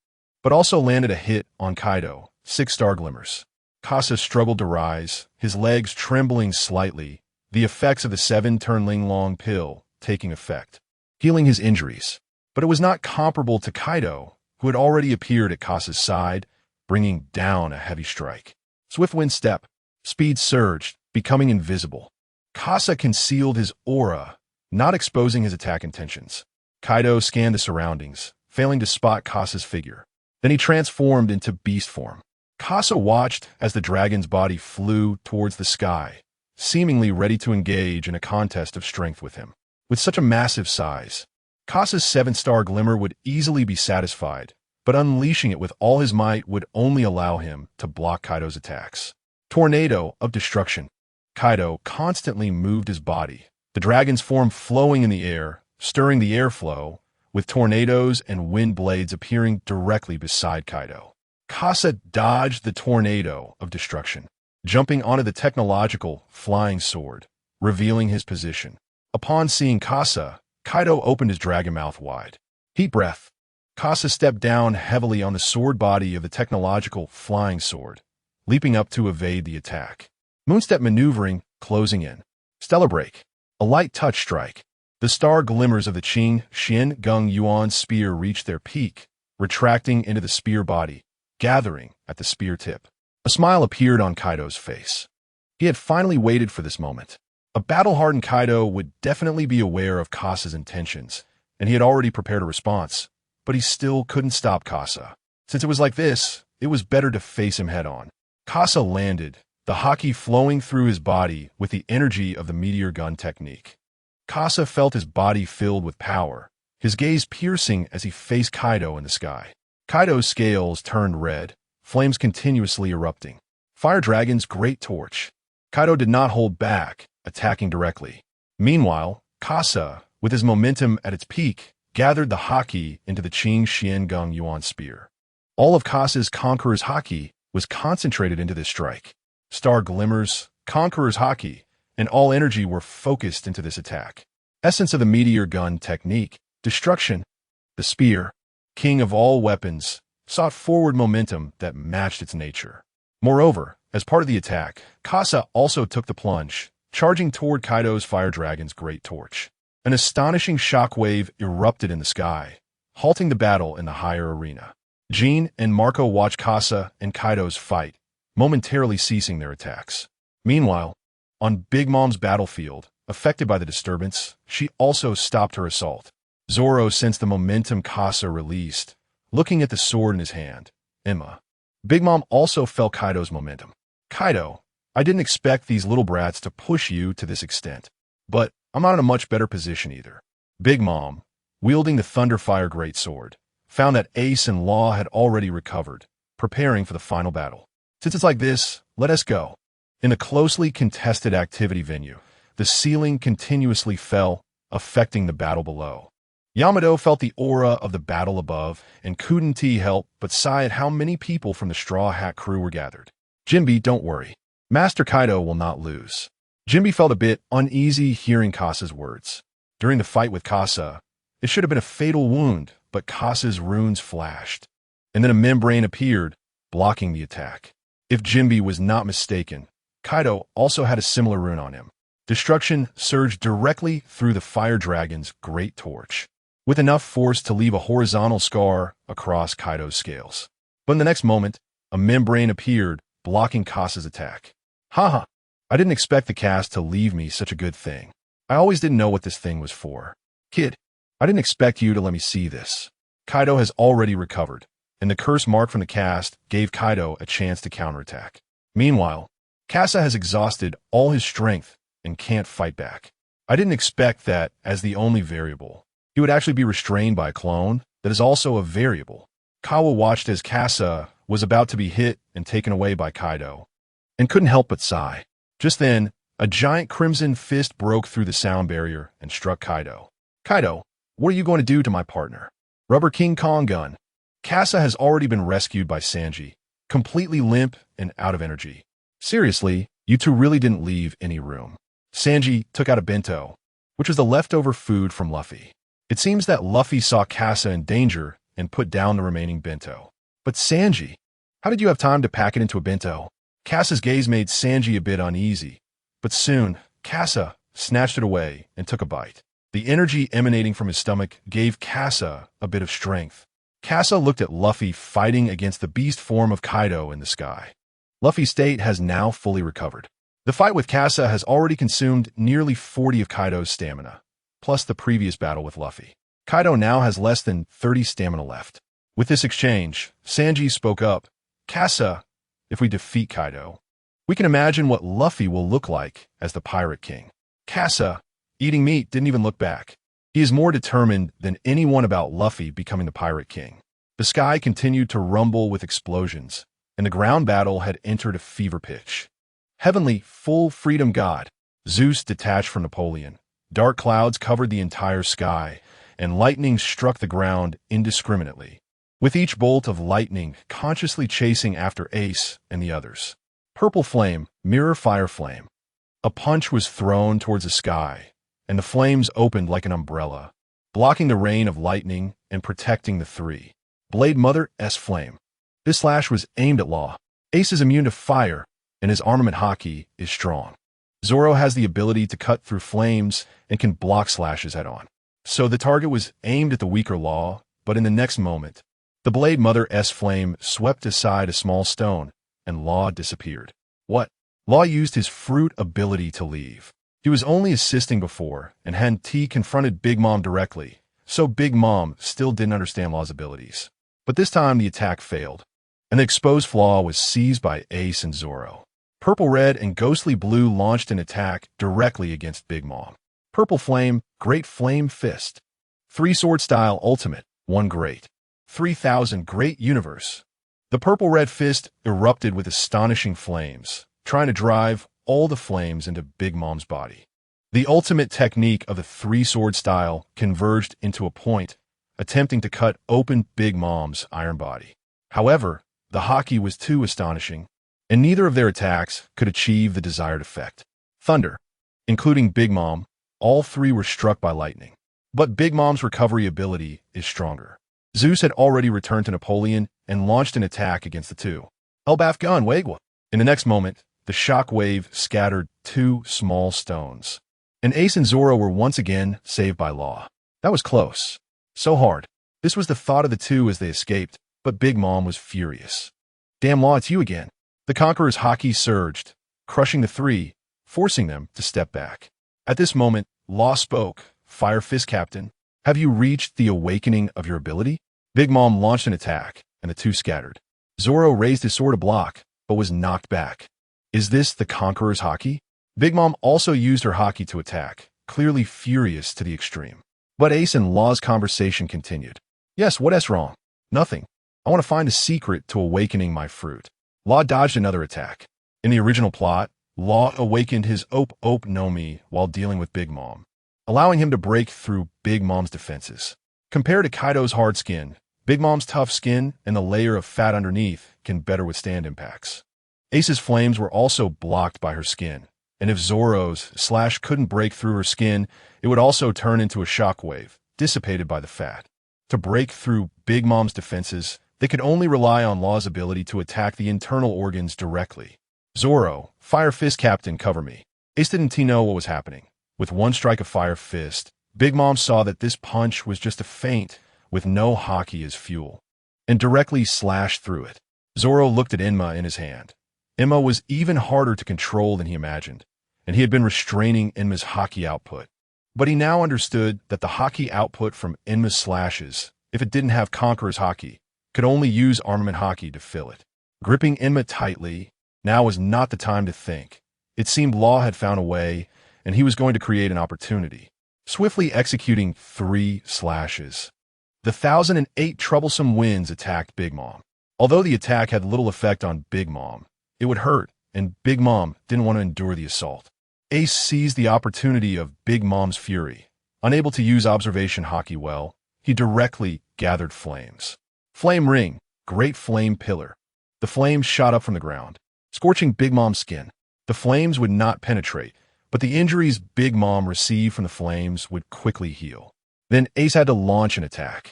Speaker 1: but also landed a hit on Kaido, 6-star glimmers. Kasa struggled to rise, his legs trembling slightly, the effects of the 7-turn Linglong pill taking effect, healing his injuries. But it was not comparable to Kaido, who had already appeared at Kasa's side, bringing down a heavy strike. Swift wind step. Speed surged, becoming invisible. Kasa concealed his aura, not exposing his attack intentions. Kaido scanned the surroundings, failing to spot Kasa's figure. Then he transformed into beast form. Kasa watched as the dragon's body flew towards the sky, seemingly ready to engage in a contest of strength with him. With such a massive size, Kasa's 7-star glimmer would easily be satisfied, but unleashing it with all his might would only allow him to block Kaido's attacks. Tornado of Destruction. Kaido constantly moved his body, the dragon's form flowing in the air, stirring the airflow, with tornadoes and wind blades appearing directly beside Kaido. Kasa dodged the tornado of destruction, jumping onto the technological flying sword, revealing his position. Upon seeing Kasa, Kaido opened his dragon mouth wide. Heat breath. Kasa stepped down heavily on the sword body of the technological flying sword, leaping up to evade the attack. Moonstep maneuvering, closing in. Stellar break. A light touch strike. The star glimmers of the Qing Xian Gung Yuan spear reached their peak, retracting into the spear body, gathering at the spear tip. A smile appeared on Kaido's face. He had finally waited for this moment. A battle-hardened Kaido would definitely be aware of Kasa's intentions, and he had already prepared a response, but he still couldn't stop Kasa. Since it was like this, it was better to face him head-on. Kasa landed, the haki flowing through his body with the energy of the meteor gun technique. Kasa felt his body filled with power, his gaze piercing as he faced Kaido in the sky. Kaido's scales turned red, flames continuously erupting. Fire Dragon's great torch. Kaido did not hold back, attacking directly. Meanwhile, Kasa, with his momentum at its peak, gathered the haki into the Qing Xian Gung Yuan spear. All of Kasa's Conqueror's haki was concentrated into this strike. Star glimmers, Conqueror's haki, and all energy were focused into this attack. Essence of the meteor gun technique, destruction. The spear, king of all weapons, sought forward momentum that matched its nature. Moreover, as part of the attack, Kasa also took the plunge, charging toward Kaido's Fire Dragon's great torch. An astonishing shockwave erupted in the sky, halting the battle in the higher arena. Jean and Marco watched Kasa and Kaido's fight, momentarily ceasing their attacks. Meanwhile, on Big Mom's battlefield, affected by the disturbance, she also stopped her assault. Zoro sensed the momentum Kasa released, looking at the sword in his hand. Emma. Big Mom also felt Kaido's momentum. Kaido, I didn't expect these little brats to push you to this extent, but I'm not in a much better position either. Big Mom, wielding the Thunderfire greatsword, found that Ace and Law had already recovered, preparing for the final battle. Since it's like this, let us go. In the closely contested activity venue, the ceiling continuously fell, affecting the battle below. Yamato felt the aura of the battle above and couldn't help but sigh at how many people from the Straw Hat crew were gathered. Jinbe, don't worry. Master Kaido will not lose. Jinbe felt a bit uneasy hearing Kasa's words. During the fight with Kasa, it should have been a fatal wound, but Kasa's runes flashed. And then a membrane appeared, blocking the attack. If Jinbe was not mistaken, Kaido also had a similar rune on him. Destruction surged directly through the Fire Dragon's great torch, with enough force to leave a horizontal scar across Kaido's scales. But in the next moment, a membrane appeared, blocking Kasa's attack. Haha, I didn't expect the cast to leave me such a good thing. I always didn't know what this thing was for. Kid, I didn't expect you to let me see this. Kaido has already recovered, and the curse mark from the cast gave Kaido a chance to counterattack. Meanwhile, Kasa has exhausted all his strength and can't fight back. I didn't expect that as the only variable. He would actually be restrained by a clone that is also a variable. Kawa watched as Kasa was about to be hit and taken away by Kaido, and couldn't help but sigh. Just then, a giant crimson fist broke through the sound barrier and struck Kaido. Kaido, what are you going to do to my partner? Rubber King Kong gun. Kasa has already been rescued by Sanji, completely limp and out of energy. Seriously, you two really didn't leave any room. Sanji took out a bento, which was the leftover food from Luffy. It seems that Luffy saw Kasa in danger and put down the remaining bento. But Sanji, how did you have time to pack it into a bento? Kasa's gaze made Sanji a bit uneasy, but soon, Kasa snatched it away and took a bite. The energy emanating from his stomach gave Kasa a bit of strength. Kasa looked at Luffy fighting against the beast form of Kaido in the sky. Luffy's state has now fully recovered. The fight with Kasa has already consumed nearly 40 of Kaido's stamina, plus the previous battle with Luffy. Kaido now has less than 30 stamina left. With this exchange, Sanji spoke up. Kasa, if we defeat Kaido, we can imagine what Luffy will look like as the Pirate King. Kasa, eating meat, didn't even look back. He is more determined than anyone about Luffy becoming the Pirate King. The sky continued to rumble with explosions, and the ground battle had entered a fever pitch. Heavenly, full freedom god, Zeus detached from Napoleon. Dark clouds covered the entire sky, and lightning struck the ground indiscriminately. with each bolt of lightning consciously chasing after Ace and the others. Purple flame, mirror fire flame. A punch was thrown towards the sky, and the flames opened like an umbrella, blocking the rain of lightning and protecting the three. Blade Mother-S flame. This slash was aimed at Law. Ace is immune to fire, and his armament haki is strong. Zoro has the ability to cut through flames and can block slashes head-on. So the target was aimed at the weaker Law, but in the next moment, the Blade Mother-S flame swept aside a small stone, and Law disappeared. What? Law used his fruit ability to leave. He was only assisting before, and had T confronted Big Mom directly, so Big Mom still didn't understand Law's abilities. But this time the attack failed, and the exposed flaw was seized by Ace and Zoro. Purple Red and Ghostly Blue launched an attack directly against Big Mom. Purple Flame, Great Flame Fist. 3-sword style ultimate, 1 great. 3000 Great Universe. The Purple Red Fist erupted with astonishing flames, trying to drive all the flames into Big Mom's body. The ultimate technique of the 3-sword style converged into a point, attempting to cut open Big Mom's iron body. However, the haki was too astonishing, and neither of their attacks could achieve the desired effect. Thunder, including Big Mom, all three were struck by lightning. But Big Mom's recovery ability is stronger. Zeus had already returned to Napoleon and launched an attack against the two. Elbaf Gun Wagwa. In the next moment, the shock wave scattered 2 small stones, and Ace and Zoro were once again saved by Law. That was close. So hard. This was the thought of the two as they escaped, but Big Mom was furious. Damn Law, it's you again. The Conqueror's haki surged, crushing the three, forcing them to step back. At this moment, Law spoke. Fire Fist Captain, have you reached the awakening of your ability? Big Mom launched an attack, and the two scattered. Zoro raised his sword to block, but was knocked back. Is this the Conqueror's haki? Big Mom also used her haki to attack, clearly furious to the extreme. But Ace and Law's conversation continued. Yes, what's wrong? Nothing. I want to find a secret to awakening my fruit. Law dodged another attack. In the original plot, Law awakened his Ope no Mi while dealing with Big Mom, allowing him to break through Big Mom's defenses. Compared to Kaido's hard skin, Big Mom's tough skin and the layer of fat underneath can better withstand impacts. Ace's flames were also blocked by her skin, and if Zoro's slash couldn't break through her skin, it would also turn into a shockwave, dissipated by the fat. To break through Big Mom's defenses, they could only rely on Law's ability to attack the internal organs directly. Zoro, Fire Fist Captain, cover me. Ace didn't know what was happening. With one strike of Fire Fist, Big Mom saw that this punch was just a feint with no haki as fuel, and directly slashed through it. Zoro looked at Enma in his hand. Enma was even harder to control than he imagined, and he had been restraining Enma's haki output. But he now understood that the haki output from Enma's slashes, if it didn't have Conqueror's haki, could only use armament haki to fill it. Gripping Enma tightly, now was not the time to think. It seemed Law had found a way, and he was going to create an opportunity. Swiftly executing 3 slashes, the 1008 troublesome winds attacked Big Mom. Although the attack had little effect on Big Mom, it would hurt, and Big Mom didn't want to endure the assault. Ace seized the opportunity of Big Mom's fury. Unable to use observation haki well, he directly gathered flames. Flame Ring, Great Flame Pillar. The flames shot up from the ground, scorching Big Mom's skin. The flames would not penetrate, but the injuries Big Mom received from the flames would quickly heal. Then Ace had to launch an attack,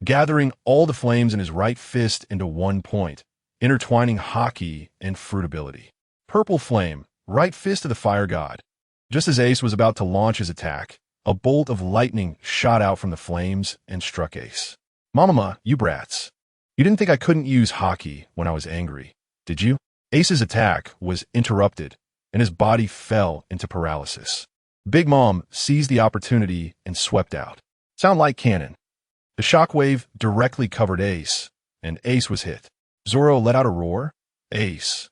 Speaker 1: gathering all the flames in his right fist into one point, intertwining haki and fruit ability. Purple Flame, Right Fist of the Fire God. Just as Ace was about to launch his attack, a bolt of lightning shot out from the flames and struck Ace. Mamama, you brats. You didn't think I couldn't use haki when I was angry, did you? Ace's attack was interrupted, and his body fell into paralysis. Big Mom seized the opportunity and swept out. Sound like cannon. The shockwave directly covered Ace, and Ace was hit. Zoro let out a roar. Ace.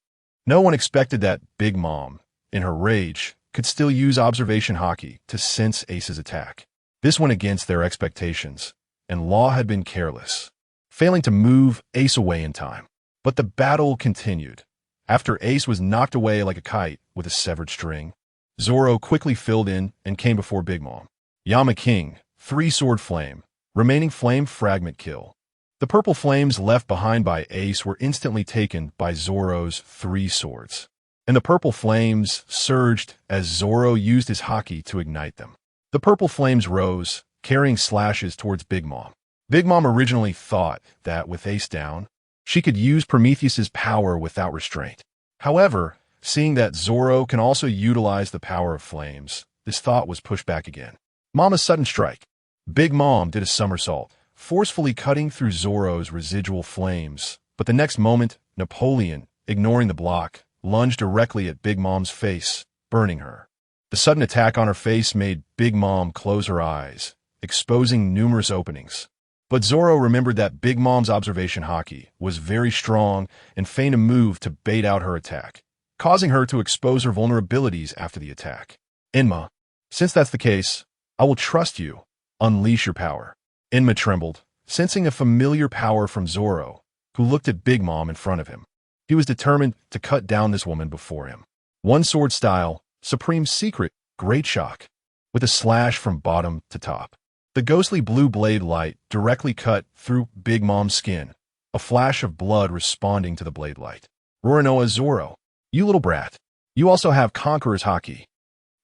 Speaker 1: No one expected that Big Mom, in her rage, could still use observation haki to sense Ace's attack. This went against their expectations, and Law had been careless, failing to move Ace away in time. But the battle continued. After Ace was knocked away like a kite with a severed string, Zoro quickly filled in and came before Big Mom. Yama King, 3-sword flame, remaining flame fragment kill. The purple flames left behind by Ace were instantly taken by Zoro's 3 swords, and the purple flames surged as Zoro used his haki to ignite them. The purple flames rose, carrying slashes towards Big Mom. Big Mom originally thought that with Ace down, she could use Prometheus's power without restraint. However, seeing that Zoro can also utilize the power of flames, this thought was pushed back again. Mama's sudden strike. Big Mom did a somersault, forcefully cutting through Zoro's residual flames, but the next moment, Napoleon, ignoring the block, lunged directly at Big Mom's face, burning her. The sudden attack on her face made Big Mom close her eyes, exposing numerous openings. But Zoro remembered that Big Mom's observation haki was very strong and feigned a move to bait out her attack, causing her to expose her vulnerabilities after the attack. Enma, since that's the case, I will trust you. Unleash your power. Enma trembled, sensing a familiar power from Zoro, who looked at Big Mom in front of him. He was determined to cut down this woman before him. One sword style, supreme secret, great shock, with a slash from bottom to top. The ghostly blue blade light directly cut through Big Mom's skin, a flash of blood responding to the blade light. Roronoa Zoro, you little brat. You also have Conqueror's haki.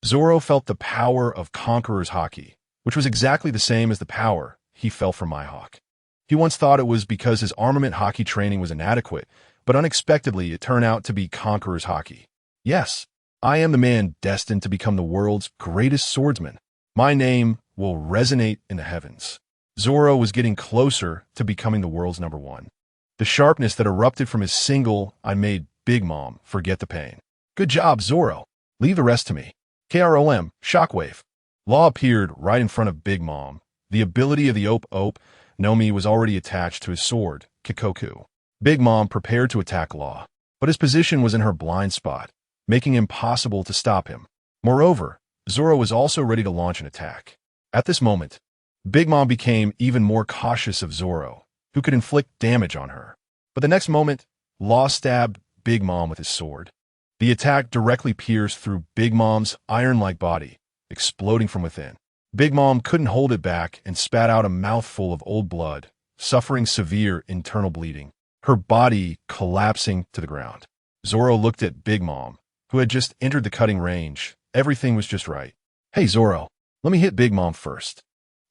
Speaker 1: Zoro felt the power of Conqueror's haki, which was exactly the same as the power he felt from Mihawk. He once thought it was because his armament haki training was inadequate, but unexpectedly it turned out to be Conqueror's haki. Yes, I am the man destined to become the world's greatest swordsman. My name will resonate in the heavens. Zoro was getting closer to becoming the world's #1. The sharpness that erupted from his single I made Big Mom forget the pain. Good job, Zoro. Leave the rest to me. KROM, Shockwave. Law appeared right in front of Big Mom. The ability of the Ope Nomi was already attached to his sword, Kikoku. Big Mom prepared to attack Law, but his position was in her blind spot, making it impossible to stop him. Moreover, Zoro was also ready to launch an attack. At this moment, Big Mom became even more cautious of Zoro, who could inflict damage on her. But the next moment, Law stabbed Big Mom with his sword. The attack directly pierced through Big Mom's iron-like body, exploding from within. Big Mom couldn't hold it back and spat out a mouthful of old blood, suffering severe internal bleeding, her body collapsing to the ground. Zoro looked at Big Mom, who had just entered the cutting range. Everything was just right. Hey, Zoro, let me hit Big Mom first.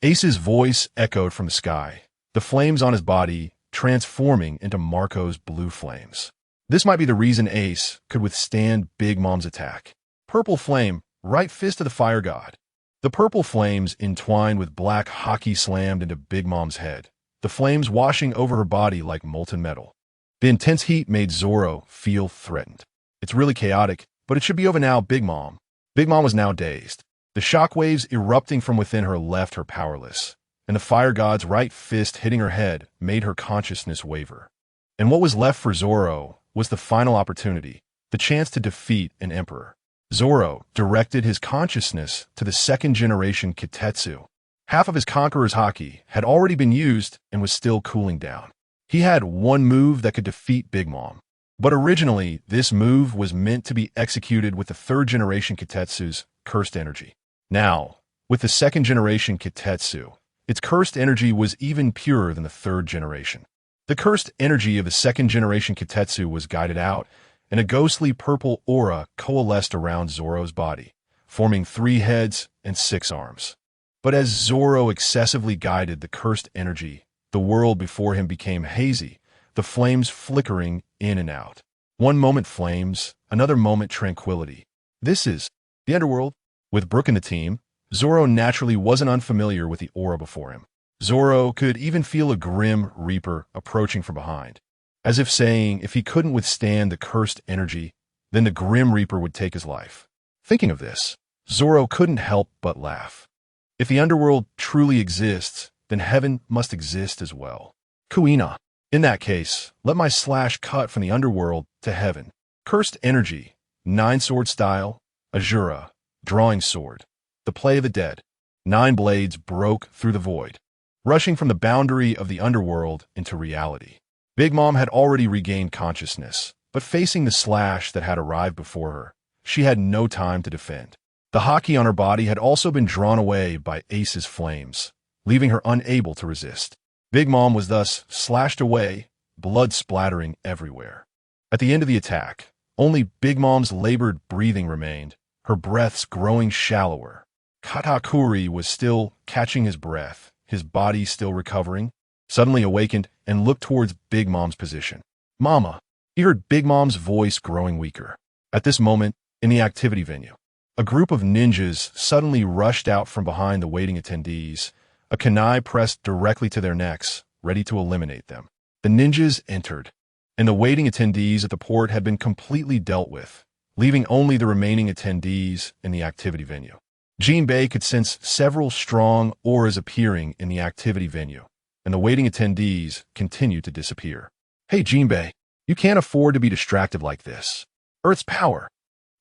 Speaker 1: Ace's voice echoed from the sky, the flames on his body transforming into Marco's blue flames. This might be the reason Ace could withstand Big Mom's attack. Purple flame, right fist of the fire god. The purple flames entwined with black haki slammed into Big Mom's head, the flames washing over her body like molten metal. The intense heat made Zoro feel threatened. It's really chaotic, but it should be over now, Big Mom. Big Mom was now dazed. The shockwaves erupting from within her left her powerless, and the fire god's right fist hitting her head made her consciousness waver. And what was left for Zoro was the final opportunity, the chance to defeat an emperor. Zoro directed his consciousness to the second-generation Kitetsu. Half of his Conqueror's haki had already been used and was still cooling down. He had one move that could defeat Big Mom. But originally, this move was meant to be executed with the third-generation Kitetsu's cursed energy. Now, with the second-generation Kitetsu, its cursed energy was even purer than the third generation. The cursed energy of the second-generation Kitetsu was guided out, and a ghostly purple aura coalesced around Zoro's body, forming 3 heads and 6 arms. But as Zoro excessively guided the cursed energy, the world before him became hazy, the flames flickering in and out. One moment flames, another moment tranquility. This is the underworld. With Brook in the team, Zoro naturally wasn't unfamiliar with the aura before him. Zoro could even feel a grim reaper approaching from behind, as if saying if he couldn't withstand the cursed energy, then the grim reaper would take his life. Thinking of this, Zoro couldn't help but laugh. If the underworld truly exists, then heaven must exist as well. Kuina. In that case, let my slash cut from the underworld to heaven. Cursed energy, 9-sword style, Azura, drawing sword, the play of the dead. 9 blades broke through the void, rushing from the boundary of the underworld into reality. Big Mom had already regained consciousness, but facing the slash that had arrived before her, she had no time to defend. The haki on her body had also been drawn away by Ace's flames, leaving her unable to resist. Big Mom was thus slashed away, blood splattering everywhere. At the end of the attack, only Big Mom's labored breathing remained, her breaths growing shallower. Katakuri was still catching his breath, his body still recovering, suddenly awakened and looked towards Big Mom's position. "Mama!" He heard Big Mom's voice growing weaker. At this moment, in the activity venue, a group of ninjas suddenly rushed out from behind the waiting attendees, a kunai pressed directly to their necks, ready to eliminate them. The ninjas entered, and the waiting attendees at the port had been completely dealt with, leaving only the remaining attendees in the activity venue. Jinbei could sense several strong auras appearing in the activity venue, and the waiting attendees continued to disappear. "Hey Jinbei, you can't afford to be distracted like this. Earth's power."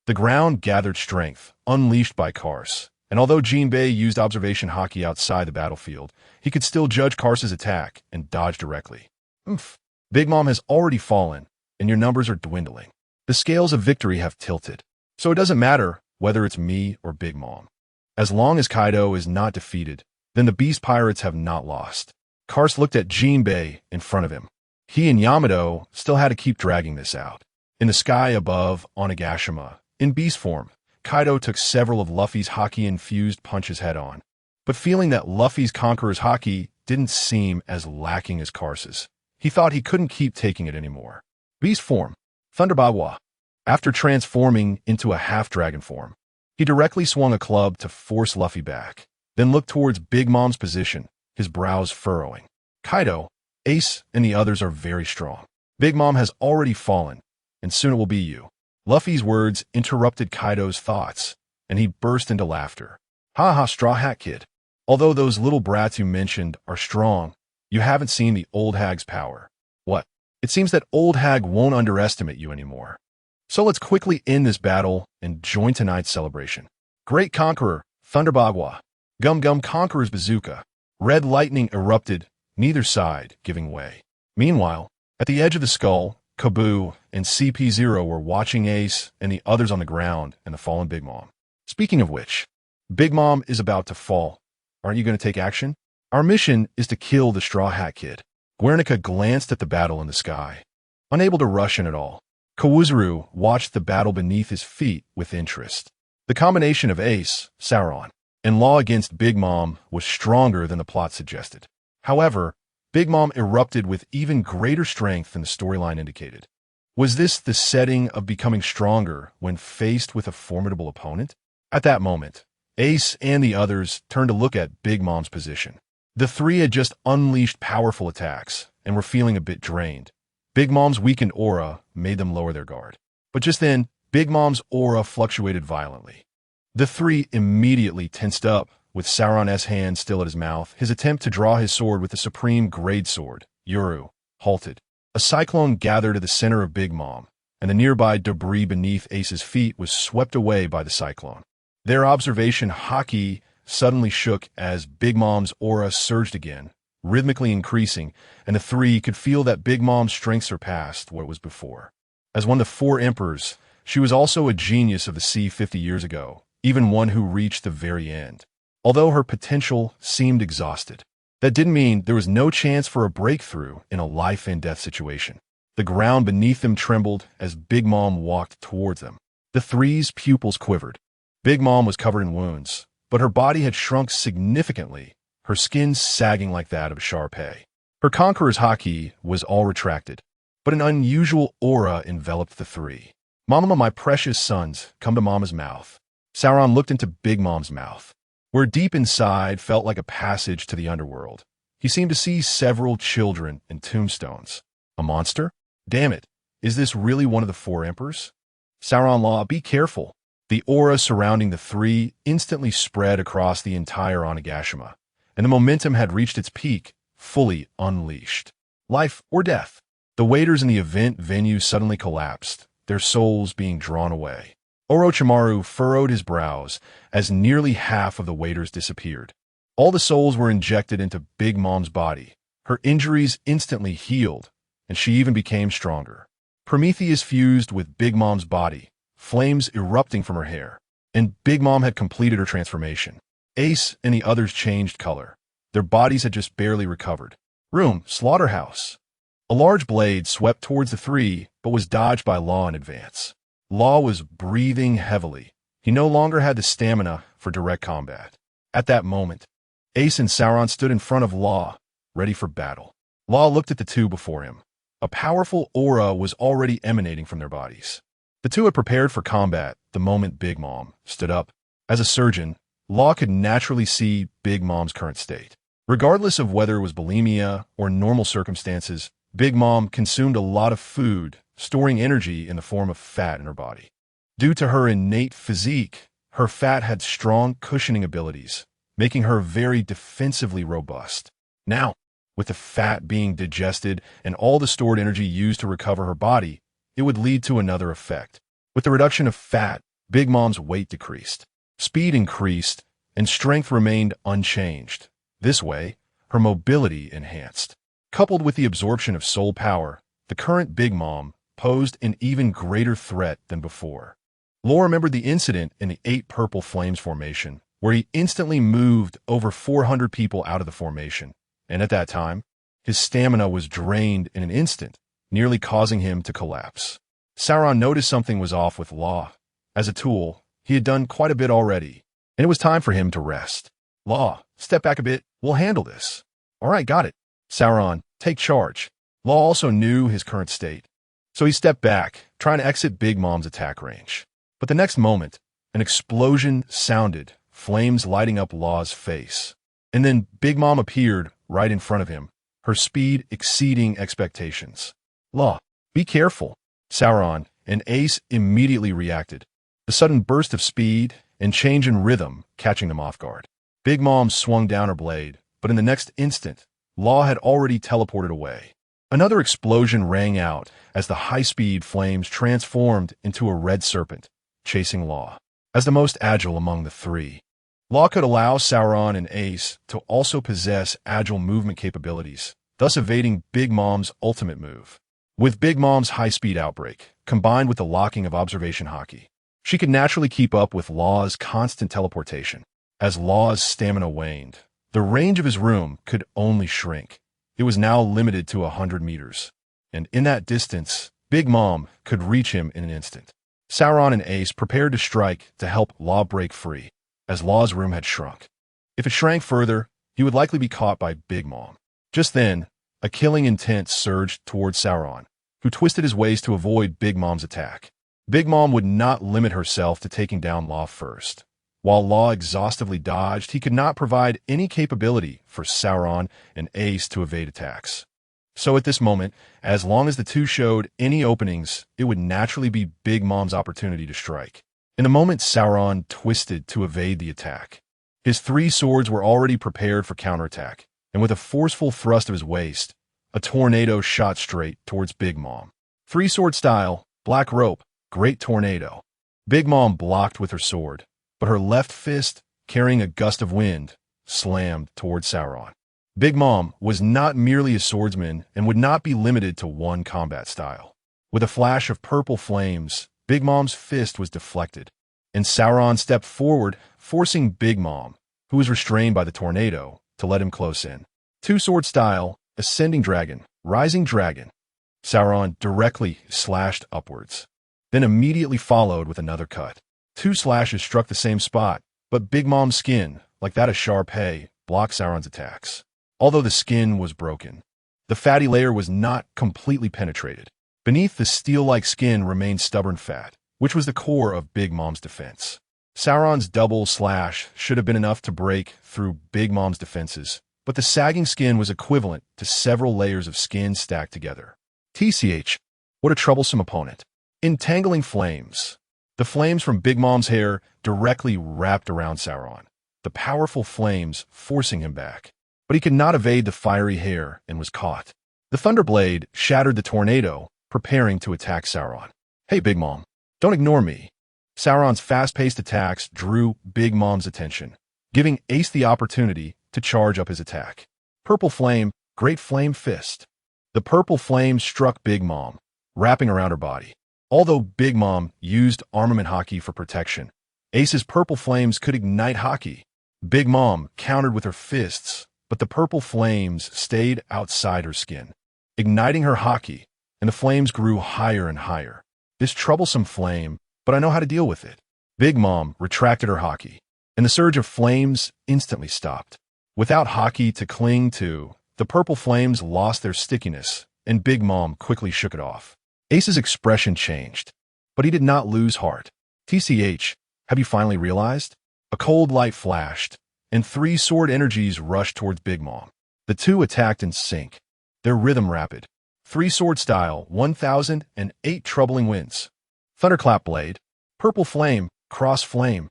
Speaker 1: The ground gathered strength, unleashed by Kars, and although Jinbei used observation haki outside the battlefield, he could still judge Kars's attack and dodge directly. "Oof. Big Mom has already fallen, and your numbers are dwindling. The scales of victory have tilted, so it doesn't matter whether it's me or Big Mom. As long as Kaido is not defeated, then the Beast Pirates have not lost." Kars looked at Jinbei in front of him. He and Yamato still had to keep dragging this out. In the sky above Onigashima, in beast form, Kaido took several of Luffy's haki-infused punches head-on, but feeling that Luffy's Conqueror's haki didn't seem as lacking as Kars's, he thought he couldn't keep taking it anymore. Beast form, Thunderbagwa. After transforming into a half-dragon form, he directly swung a club to force Luffy back, then looked towards Big Mom's position, his brows furrowing. "Kaido, Ace, and the others are very strong. Big Mom has already fallen, and soon it will be you." Luffy's words interrupted Kaido's thoughts, and he burst into laughter. "Ha ha, Straw Hat Kid. Although those little brats you mentioned are strong, you haven't seen the Old Hag's power. What? It seems that Old Hag won't underestimate you anymore. So let's quickly end this battle and join tonight's celebration. Great Conqueror, Thunderbagwa. Gum Gum Conqueror's Bazooka." Red lightning erupted, neither side giving way. Meanwhile, at the edge of the skull, Kabu and CP0 were watching Ace and the others on the ground and the fallen Big Mom. "Speaking of which, Big Mom is about to fall. Aren't you going to take action? Our mission is to kill the Straw Hat Kid." Guernica glanced at the battle in the sky. Unable to rush in at all, Kawuzuru watched the battle beneath his feet with interest. The combination of Ace, Sauron, and Law against Big Mom was stronger than the plot suggested. However, Big Mom erupted with even greater strength than the storyline indicated. Was this the setting of becoming stronger when faced with a formidable opponent? At that moment, Ace and the others turned to look at Big Mom's position. The three had just unleashed powerful attacks and were feeling a bit drained. Big Mom's weakened aura made them lower their guard. But just then, Big Mom's aura fluctuated violently. The three immediately tensed up, with Sauron's hand still at his mouth. His attempt to draw his sword with the supreme grade sword, Yuru, halted. A cyclone gathered at the center of Big Mom, and the nearby debris beneath Ace's feet was swept away by the cyclone. Their observation haki suddenly shook as Big Mom's aura surged again, rhythmically increasing, and the three could feel that Big Mom's strength surpassed what it was before. As one of the four emperors, she was also a genius of the sea 50 years ago, even one who reached the very end. Although her potential seemed exhausted, that didn't mean there was no chance for a breakthrough in a life-and-death situation. The ground beneath them trembled as Big Mom walked towards them. The three's pupils quivered. Big Mom was covered in wounds, but her body had shrunk significantly, her skin sagging like that of a Shar-Pei. Her Conqueror's haki was all retracted, but an unusual aura enveloped the three. "Mama, my precious sons, come to Mama's mouth." Sauron looked into Big Mom's mouth, where deep inside felt like a passage to the underworld. He seemed to see several children and tombstones. A monster? Damn it, is this really one of the four emperors? Sauron Law, be careful. The aura surrounding the three instantly spread across the entire Onigashima, and the momentum had reached its peak, fully unleashed. Life or death. The waiters in the event venue suddenly collapsed, their souls being drawn away. Orochimaru furrowed his brows as nearly half of the waiters disappeared. All the souls were injected into Big Mom's body. Her injuries instantly healed, and she even became stronger. Prometheus fused with Big Mom's body, flames erupting from her hair, and Big Mom had completed her transformation. Ace and the others changed color. Their bodies had just barely recovered. Room, slaughterhouse. A large blade swept towards the three, but was dodged by Law in advance. Law was breathing heavily. He no longer had the stamina for direct combat. At that moment, Ace and Sauron stood in front of Law, ready for battle. Law looked at the two before him. A powerful aura was already emanating from their bodies. The two had prepared for combat the moment Big Mom stood up. As a surgeon, Law could naturally see Big Mom's current state. Regardless of whether it was bulimia or normal circumstances, Big Mom consumed a lot of food, storing energy in the form of fat in her body. Due to her innate physique, her fat had strong cushioning abilities, making her very defensively robust. Now, with the fat being digested and all the stored energy used to recover her body, it would lead to another effect. With the reduction of fat, Big Mom's weight decreased. Speed increased, and strength remained unchanged. This way, her mobility enhanced. Coupled with the absorption of soul power, the current Big Mom posed an even greater threat than before. Law remembered the incident in the 8 Purple Flames formation, where he instantly moved over 400 people out of the formation, and at that time, his stamina was drained in an instant, nearly causing him to collapse. Sauron noticed something was off with Law. As a tool, he had done quite a bit already, and it was time for him to rest. Law, step back a bit, we'll handle this. All right, got it. Sauron, take charge. Law also knew his current state, so he stepped back, trying to exit Big Mom's attack range. But the next moment, an explosion sounded, flames lighting up Law's face. And then Big Mom appeared right in front of him, her speed exceeding expectations. Law, be careful. Sauron and Ace immediately reacted. The sudden burst of speed and change in rhythm catching them off guard. Big Mom swung down her blade, but in the next instant, Law had already teleported away. Another explosion rang out as the high-speed flames transformed into a red serpent, chasing Law. As the most agile among the three, Law could allow Sauron and Ace to also possess agile movement capabilities, thus evading Big Mom's ultimate move. With Big Mom's high-speed outbreak, combined with the locking of observation hockey, she could naturally keep up with Law's constant teleportation. As Law's stamina waned, the range of his room could only shrink. It was now limited to 100 meters, and in that distance, Big Mom could reach him in an instant. Sauron and Ace prepared to strike to help Law break free, as Law's room had shrunk. If it shrank further, he would likely be caught by Big Mom. Just then, a killing intent surged towards Sauron, who twisted his waist to avoid Big Mom's attack. Big Mom would not limit herself to taking down Law first. While Law exhaustively dodged, he could not provide any capability for Sauron and Ace to evade attacks. So at this moment, as long as the two showed any openings, it would naturally be Big Mom's opportunity to strike. In the moment, Sauron twisted to evade the attack. His 3 swords were already prepared for counterattack, and with a forceful thrust of his waist, a tornado shot straight towards Big Mom. 3-sword style, black rope, great tornado. Big Mom blocked with her sword, but her left fist, carrying a gust of wind, slammed towards Sauron. Big Mom was not merely a swordsman and would not be limited to one combat style. With a flash of purple flames, Big Mom's fist was deflected, and Sauron stepped forward, forcing Big Mom, who was restrained by the tornado, to let him close in. 2-sword style, ascending dragon, rising dragon. Sauron directly slashed upwards, then immediately followed with another cut. 2 slashes struck the same spot, but Big Mom's skin, like that of Sharpay, blocked Sauron's attacks. Although the skin was broken, the fatty layer was not completely penetrated. Beneath the steel-like skin remained stubborn fat, which was the core of Big Mom's defense. Sauron's double slash should have been enough to break through Big Mom's defenses, but the sagging skin was equivalent to several layers of skin stacked together. TCH, what a troublesome opponent. Entangling flames. The flames from Big Mom's hair directly wrapped around Sauron, the powerful flames forcing him back. But he could not evade the fiery hair and was caught. The Thunderblade shattered the tornado, preparing to attack Sauron. Hey, Big Mom, don't ignore me. Sauron's fast-paced attacks drew Big Mom's attention, giving Ace the opportunity to charge up his attack. Purple Flame, Great Flame Fist. The purple flame struck Big Mom, wrapping around her body. Although Big Mom used armament hockey for protection, Ace's purple flames could ignite hockey. Big Mom countered with her fists, but the purple flames stayed outside her skin, igniting her haki, and the flames grew higher and higher. This troublesome flame, but I know how to deal with it. Big Mom retracted her haki, and the surge of flames instantly stopped. Without haki to cling to, the purple flames lost their stickiness, and Big Mom quickly shook it off. Ace's expression changed, but he did not lose heart. TCH, have you finally realized? A cold light flashed, and three sword energies rushed towards Big Mom. The two attacked in sync, their rhythm rapid. Three sword style, 1008 troubling winds. Thunderclap blade, purple flame, cross flame.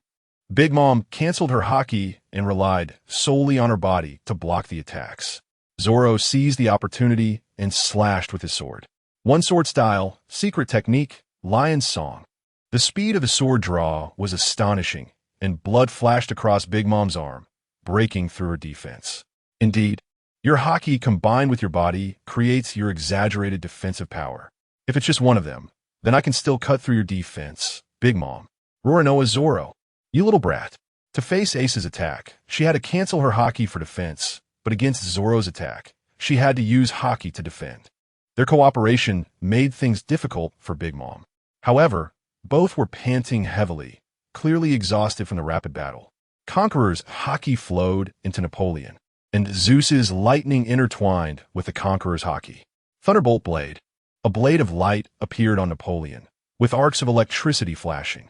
Speaker 1: Big Mom canceled her haki and relied solely on her body to block the attacks. Zoro seized the opportunity and slashed with his sword. One sword style, secret technique, lion's song. The speed of the sword draw was astonishing, and blood flashed across Big Mom's arm, breaking through her defense. Indeed, your haki combined with your body creates your exaggerated defensive power. If it's just one of them, then I can still cut through your defense, Big Mom. Roronoa Zoro, you little brat. To face Ace's attack, she had to cancel her haki for defense, but against Zoro's attack, she had to use haki to defend. Their cooperation made things difficult for Big Mom. However, both were panting heavily, clearly exhausted from the rapid battle. Conqueror's haki flowed into Napoleon, and Zeus's lightning intertwined with the Conqueror's haki. Thunderbolt blade. A blade of light appeared on Napoleon, with arcs of electricity flashing.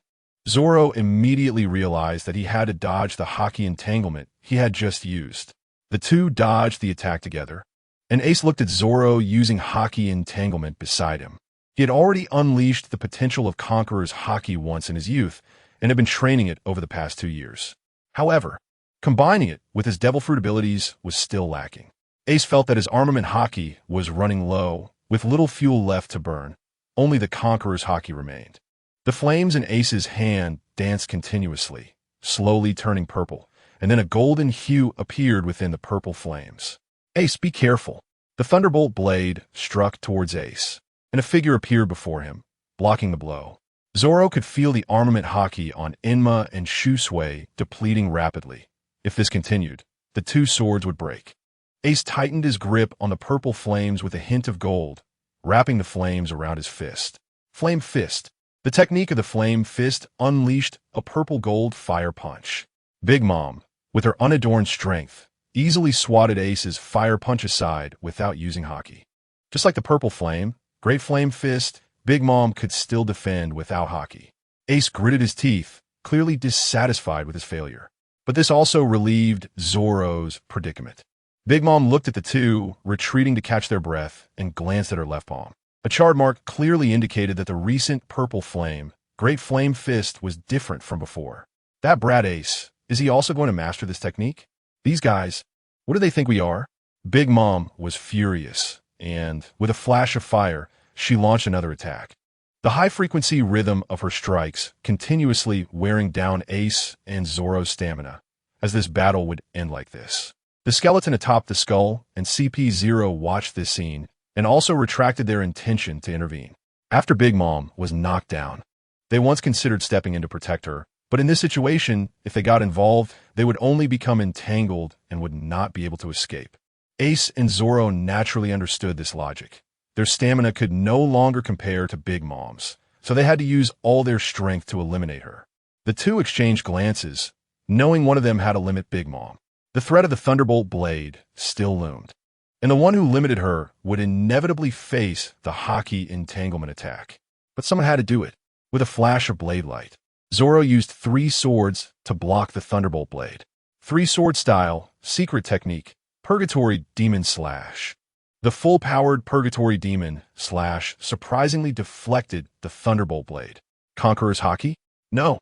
Speaker 1: Zoro immediately realized that he had to dodge the haki entanglement he had just used. The two dodged the attack together, and Ace looked at Zoro using haki entanglement beside him. He had already unleashed the potential of Conqueror's haki once in his youth, and had been training it over the past 2 years. However, combining it with his devil fruit abilities was still lacking. Ace felt that his armament haki was running low, with little fuel left to burn. Only the Conqueror's haki remained. The flames in Ace's hand danced continuously, slowly turning purple, and then a golden hue appeared within the purple flames. Ace, be careful. The thunderbolt blade struck towards Ace, and a figure appeared before him, blocking the blow. Zoro could feel the armament haki on Enma and Shusui depleting rapidly. If this continued, the two swords would break. Ace tightened his grip on the purple flames with a hint of gold, wrapping the flames around his fist. Flame Fist. The technique of the Flame Fist unleashed a purple gold fire punch. Big Mom, with her unadorned strength, easily swatted Ace's fire punch aside without using haki. Just like the purple flame, Great Flame Fist, Big Mom could still defend without haki. Ace gritted his teeth, clearly dissatisfied with his failure. But this also relieved Zoro's predicament. Big Mom looked at the two, retreating to catch their breath, and glanced at her left palm. A charred mark clearly indicated that the recent purple flame, Great Flame Fist, was different from before. That brat Ace, is he also going to master this technique? These guys, what do they think we are? Big Mom was furious, and, with a flash of fire, she launched another attack. The high-frequency rhythm of her strikes continuously wearing down Ace and Zoro's stamina, as this battle would end like this. The skeleton atop the skull and CP0 watched this scene and also retracted their intention to intervene. After Big Mom was knocked down, they once considered stepping in to protect her, but in this situation, if they got involved, they would only become entangled and would not be able to escape. Ace and Zoro naturally understood this logic. Their stamina could no longer compare to Big Mom's, so they had to use all their strength to eliminate her. The two exchanged glances, knowing one of them had to limit Big Mom. The threat of the Thunderbolt blade still loomed, and the one who limited her would inevitably face the haki entanglement attack. But someone had to do it. With a flash of blade light, Zoro used 3 swords to block the Thunderbolt blade. 3 sword style, secret technique, Purgatory Demon Slash. The full-powered Purgatory Demon Slash surprisingly deflected the Thunderbolt blade. Conqueror's haki? No.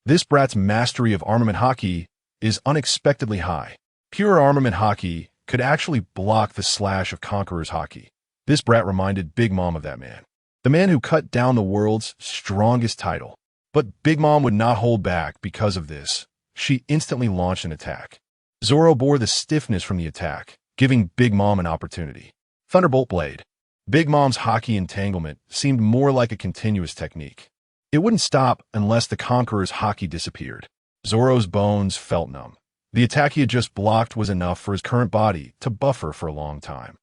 Speaker 1: This brat's mastery of armament haki is unexpectedly high. Pure armament haki could actually block the slash of Conqueror's haki. This brat reminded Big Mom of that man. The man who cut down the world's strongest title. But Big Mom would not hold back because of this. She instantly launched an attack. Zoro bore the stiffness from the attack, giving Big Mom an opportunity. Thunderbolt blade. Big Mom's haki entanglement seemed more like a continuous technique. It wouldn't stop unless the Conqueror's haki disappeared. Zoro's bones felt numb, The attack he had just blocked was enough for his current body to buffer for a long time.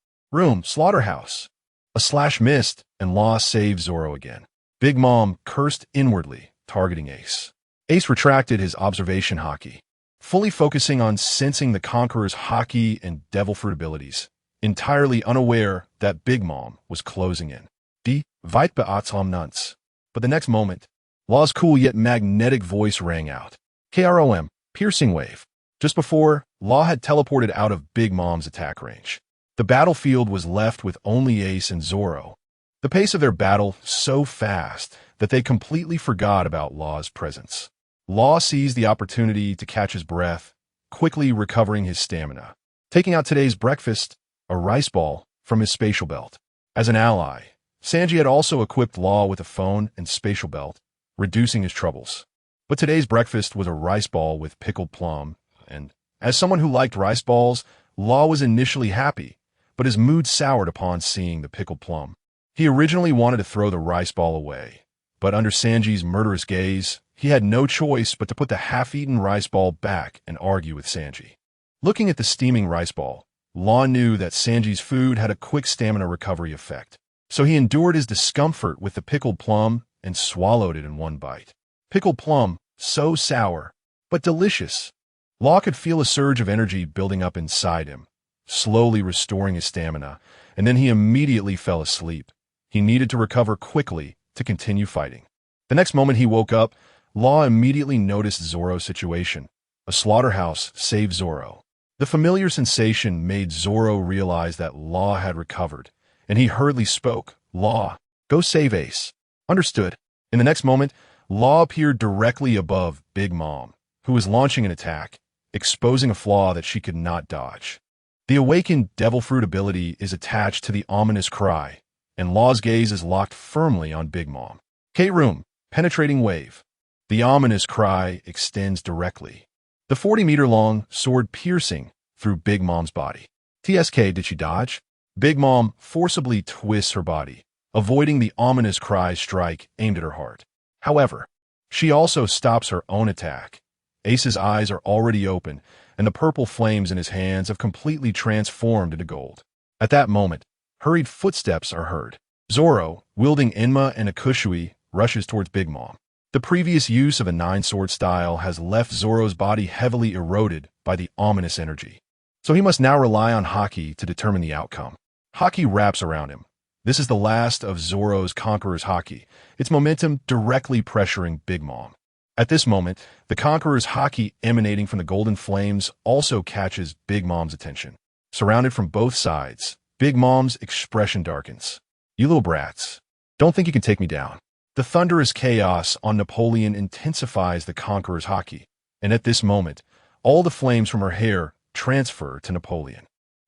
Speaker 1: Slaughterhouse. A slash missed, and Law saved Zoro again. Big Mom cursed inwardly, targeting Ace. Ace retracted his observation haki, fully focusing on sensing the Conqueror's haki and devil fruit abilities, entirely unaware that Big Mom was closing in. Die weit beatsam. But the next moment, Law's cool yet magnetic voice rang out. KROM, piercing wave. Just before, Law had teleported out of Big Mom's attack range. The battlefield was left with only Ace and Zoro. The pace of their battle so fast that they completely forgot about Law's presence. Law seized the opportunity to catch his breath, quickly recovering his stamina, taking out today's breakfast, a rice ball, from his spatial belt. As an ally, Sanji had also equipped Law with a phone and spatial belt, reducing his troubles. But today's breakfast was a rice ball with pickled plum, and as someone who liked rice balls, Law was initially happy, but his mood soured upon seeing the pickled plum. He originally wanted to throw the rice ball away, but under Sanji's murderous gaze, he had no choice but to put the half-eaten rice ball back and argue with Sanji. Looking at the steaming rice ball, Law knew that Sanji's food had a quick stamina recovery effect, so he endured his discomfort with the pickled plum and swallowed it in one bite. Pickled plum, so sour, but delicious. Law could feel a surge of energy building up inside him, slowly restoring his stamina, and then he immediately fell asleep. He needed to recover quickly to continue fighting. The next moment he woke up, Law immediately noticed Zoro's situation. A slaughterhouse saved Zoro. The familiar sensation made Zoro realize that Law had recovered, and he hurriedly spoke. Law, go save Ace. Understood. In the next moment, Law appeared directly above Big Mom, who was launching an attack, exposing a flaw that she could not dodge. The awakened devil fruit ability is attached to the ominous cry, and Law's gaze is locked firmly on Big Mom. K-Room, penetrating wave. The ominous cry extends directly. The 40-meter-long sword piercing through Big Mom's body. TSK, did she dodge? Big Mom forcibly twists her body, avoiding the ominous cry strike aimed at her heart. However, she also stops her own attack. Ace's eyes are already open, and the purple flames in his hands have completely transformed into gold. At that moment, hurried footsteps are heard. Zoro, wielding Enma and a Kushui, rushes towards Big Mom. The previous use of a nine-sword style has left Zoro's body heavily eroded by the ominous energy, so he must now rely on haki to determine the outcome. Haki wraps around him. This is the last of Zoro's Conqueror's haki, its momentum directly pressuring Big Mom. At this moment, the Conqueror's haki emanating from the golden flames also catches Big Mom's attention. Surrounded from both sides, Big Mom's expression darkens. You little brats. Don't think you can take me down. The thunderous chaos on Napoleon intensifies the Conqueror's haki, and at this moment, all the flames from her hair transfer to Napoleon.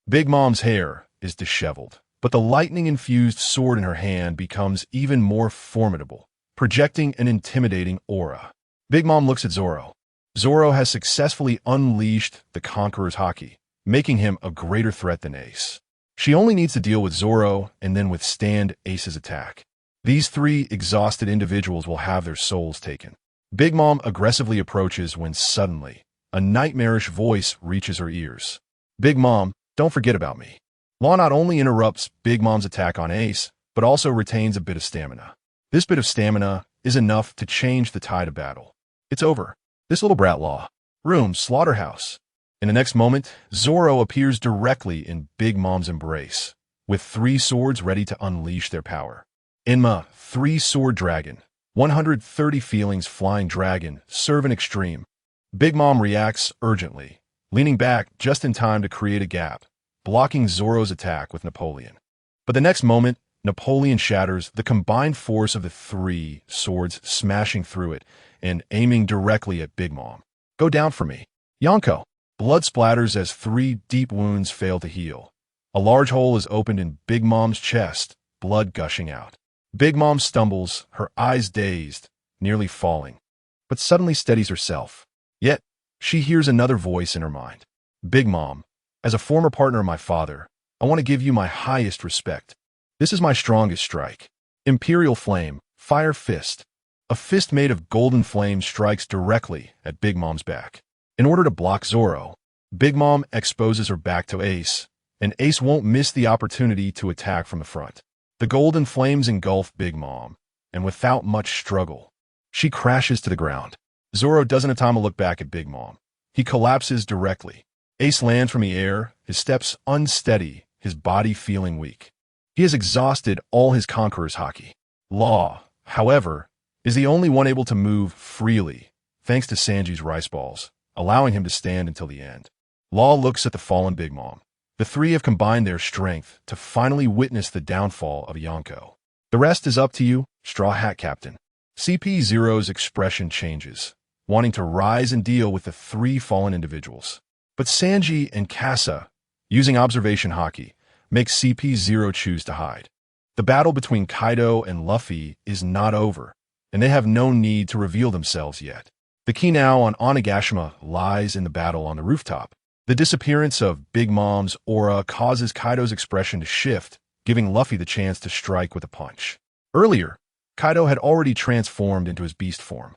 Speaker 1: Big Mom's hair is disheveled, but the lightning-infused sword in her hand becomes even more formidable, projecting an intimidating aura. Big Mom looks at Zoro. Zoro has successfully unleashed the Conqueror's haki, making him a greater threat than Ace. She only needs to deal with Zoro and then withstand Ace's attack. These three exhausted individuals will have their souls taken. Big Mom aggressively approaches when suddenly, a nightmarish voice reaches her ears. Big Mom, don't forget about me. Law not only interrupts Big Mom's attack on Ace, but also retains a bit of stamina. This bit of stamina is enough to change the tide of battle. It's over. This little brat Law. Slaughterhouse. In the next moment, Zoro appears directly in Big Mom's embrace, with three swords ready to unleash their power. Enma, 3-sword dragon, 130 feelings flying dragon, serve an extreme. Big Mom reacts urgently, leaning back just in time to create a gap, blocking Zoro's attack with Napoleon. But the next moment, Napoleon shatters the combined force of the three swords, smashing through it and aiming directly at Big Mom. Go down for me. Yonko. Blood splatters as 3 deep wounds fail to heal. A large hole is opened in Big Mom's chest, blood gushing out. Big Mom stumbles, her eyes dazed, nearly falling, but suddenly steadies herself. Yet, she hears another voice in her mind. Big Mom, as a former partner of my father, I want to give you my highest respect. This is my strongest strike. Imperial Flame, Fire Fist. A fist made of golden flame strikes directly at Big Mom's back. In order to block Zoro, Big Mom exposes her back to Ace, and Ace won't miss the opportunity to attack from the front. The golden flames engulf Big Mom, and without much struggle, she crashes to the ground. Zoro doesn't have time to look back at Big Mom. He collapses directly. Ace lands from the air, his steps unsteady, his body feeling weak. He has exhausted all his conqueror's haki. Law, however, is the only one able to move freely, thanks to Sanji's rice balls, allowing him to stand until the end. Law looks at the fallen Big Mom. The three have combined their strength to finally witness the downfall of Yonko. The rest is up to you, Straw Hat Captain. CP0's expression changes, wanting to rise and deal with the three fallen individuals. But Sanji and Casa, using observation haki, make CP0 choose to hide. The battle between Kaido and Luffy is not over, and they have no need to reveal themselves yet. The key now on Onigashima lies in the battle on the rooftop. The disappearance of Big Mom's aura causes Kaido's expression to shift, giving Luffy the chance to strike with a punch. Earlier, Kaido had already transformed into his beast form.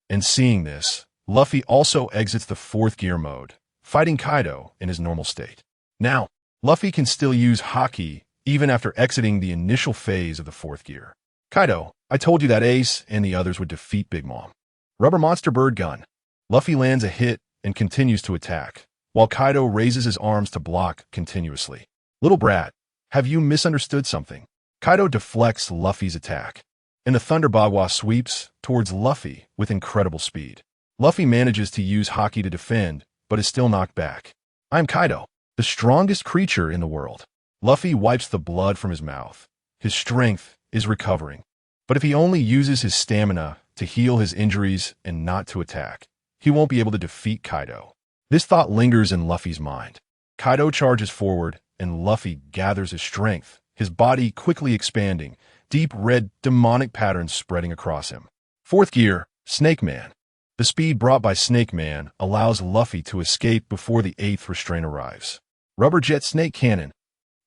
Speaker 1: And seeing this, Luffy also exits the fourth gear mode, fighting Kaido in his normal state. Now, Luffy can still use haki even after exiting the initial phase of the fourth gear. Kaido, I told you that Ace and the others would defeat Big Mom. Rubber Monster Bird Gun. Luffy lands a hit and continues to attack, while Kaido raises his arms to block continuously. Little brat, have you misunderstood something? Kaido deflects Luffy's attack, and the Thunder Bagua sweeps towards Luffy with incredible speed. Luffy manages to use haki to defend, but is still knocked back. I'm Kaido, the strongest creature in the world. Luffy wipes the blood from his mouth. His strength is recovering, but if he only uses his stamina to heal his injuries and not to attack, he won't be able to defeat Kaido. This thought lingers in Luffy's mind. Kaido charges forward, and Luffy gathers his strength, his body quickly expanding, deep red demonic patterns spreading across him. Fourth gear, Snake Man. The speed brought by Snake Man allows Luffy to escape before the eighth restraint arrives. Rubber Jet Snake Cannon.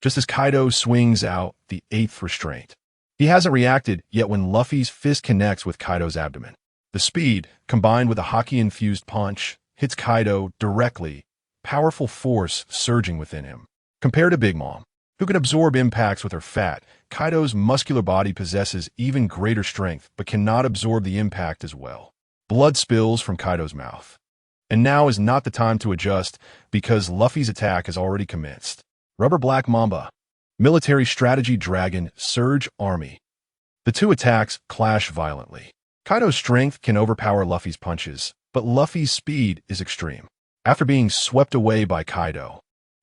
Speaker 1: Just as Kaido swings out the eighth restraint, he hasn't reacted yet when Luffy's fist connects with Kaido's abdomen. The speed, combined with a haki-infused punch, hits Kaido directly, powerful force surging within him. Compared to Big Mom, who can absorb impacts with her fat, Kaido's muscular body possesses even greater strength but cannot absorb the impact as well. Blood spills from Kaido's mouth. And now is not the time to adjust because Luffy's attack has already commenced. Rubber Black Mamba. Military Strategy Dragon Surge Army. The two attacks clash violently. Kaido's strength can overpower Luffy's punches, but Luffy's speed is extreme. After being swept away by Kaido,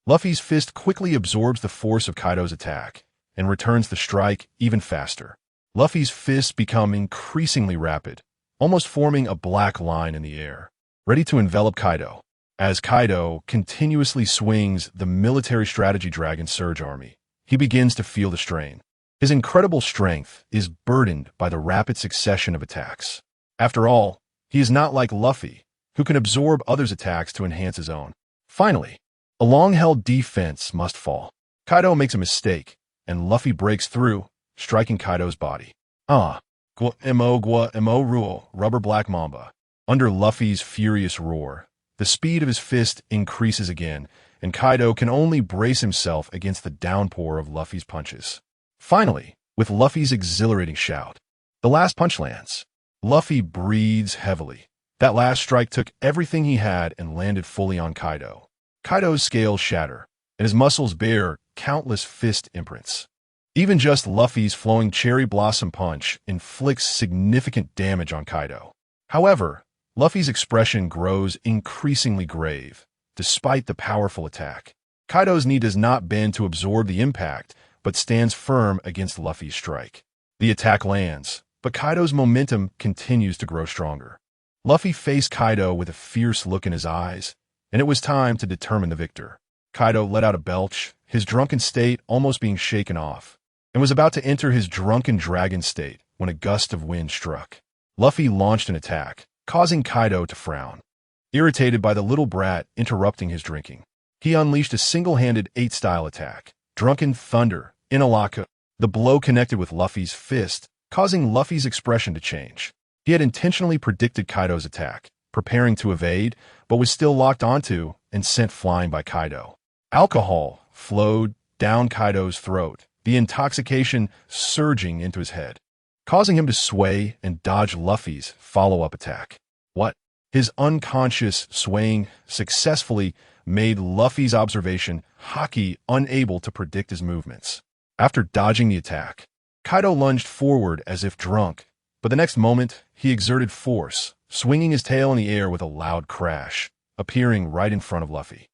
Speaker 1: Luffy's fist quickly absorbs the force of Kaido's attack and returns the strike even faster. Luffy's fists become increasingly rapid, almost forming a black line in the air, ready to envelop Kaido. As Kaido continuously swings the Military Strategy Dragon Surge Army, he begins to feel the strain. His incredible strength is burdened by the rapid succession of attacks. After all, he is not like Luffy, who can absorb others' attacks to enhance his own. Finally, a long-held defense must fall. Kaido makes a mistake, and Luffy breaks through, striking Kaido's body. Gua emo ruo, Rubber Black Mamba. Under Luffy's furious roar, the speed of his fist increases again, and Kaido can only brace himself against the downpour of Luffy's punches. Finally, with Luffy's exhilarating shout, the last punch lands. Luffy breathes heavily. That last strike took everything he had and landed fully on Kaido. Kaido's scales shatter, and his muscles bear countless fist imprints. Even just Luffy's flowing cherry blossom punch inflicts significant damage on Kaido. However, Luffy's expression grows increasingly grave, despite the powerful attack. Kaido's knee does not bend to absorb the impact, but stands firm against Luffy's strike. The attack lands, but Kaido's momentum continues to grow stronger. Luffy faced Kaido with a fierce look in his eyes, and it was time to determine the victor. Kaido let out a belch, his drunken state almost being shaken off, and was about to enter his drunken dragon state when a gust of wind struck. Luffy launched an attack, causing Kaido to frown. Irritated by the little brat interrupting his drinking, he unleashed a single-handed 8-style attack, Drunken Thunder, Inalaka. The blow connected with Luffy's fist, causing Luffy's expression to change. He had intentionally predicted Kaido's attack, preparing to evade, but was still locked onto and sent flying by Kaido. Alcohol flowed down Kaido's throat, the intoxication surging into his head, causing him to sway and dodge Luffy's follow-up attack. What? His unconscious swaying successfully made Luffy's observation haki unable to predict his movements. After dodging the attack, Kaido lunged forward as if drunk, but the next moment he exerted force, swinging his tail in the air with a loud crash, appearing right in front of Luffy.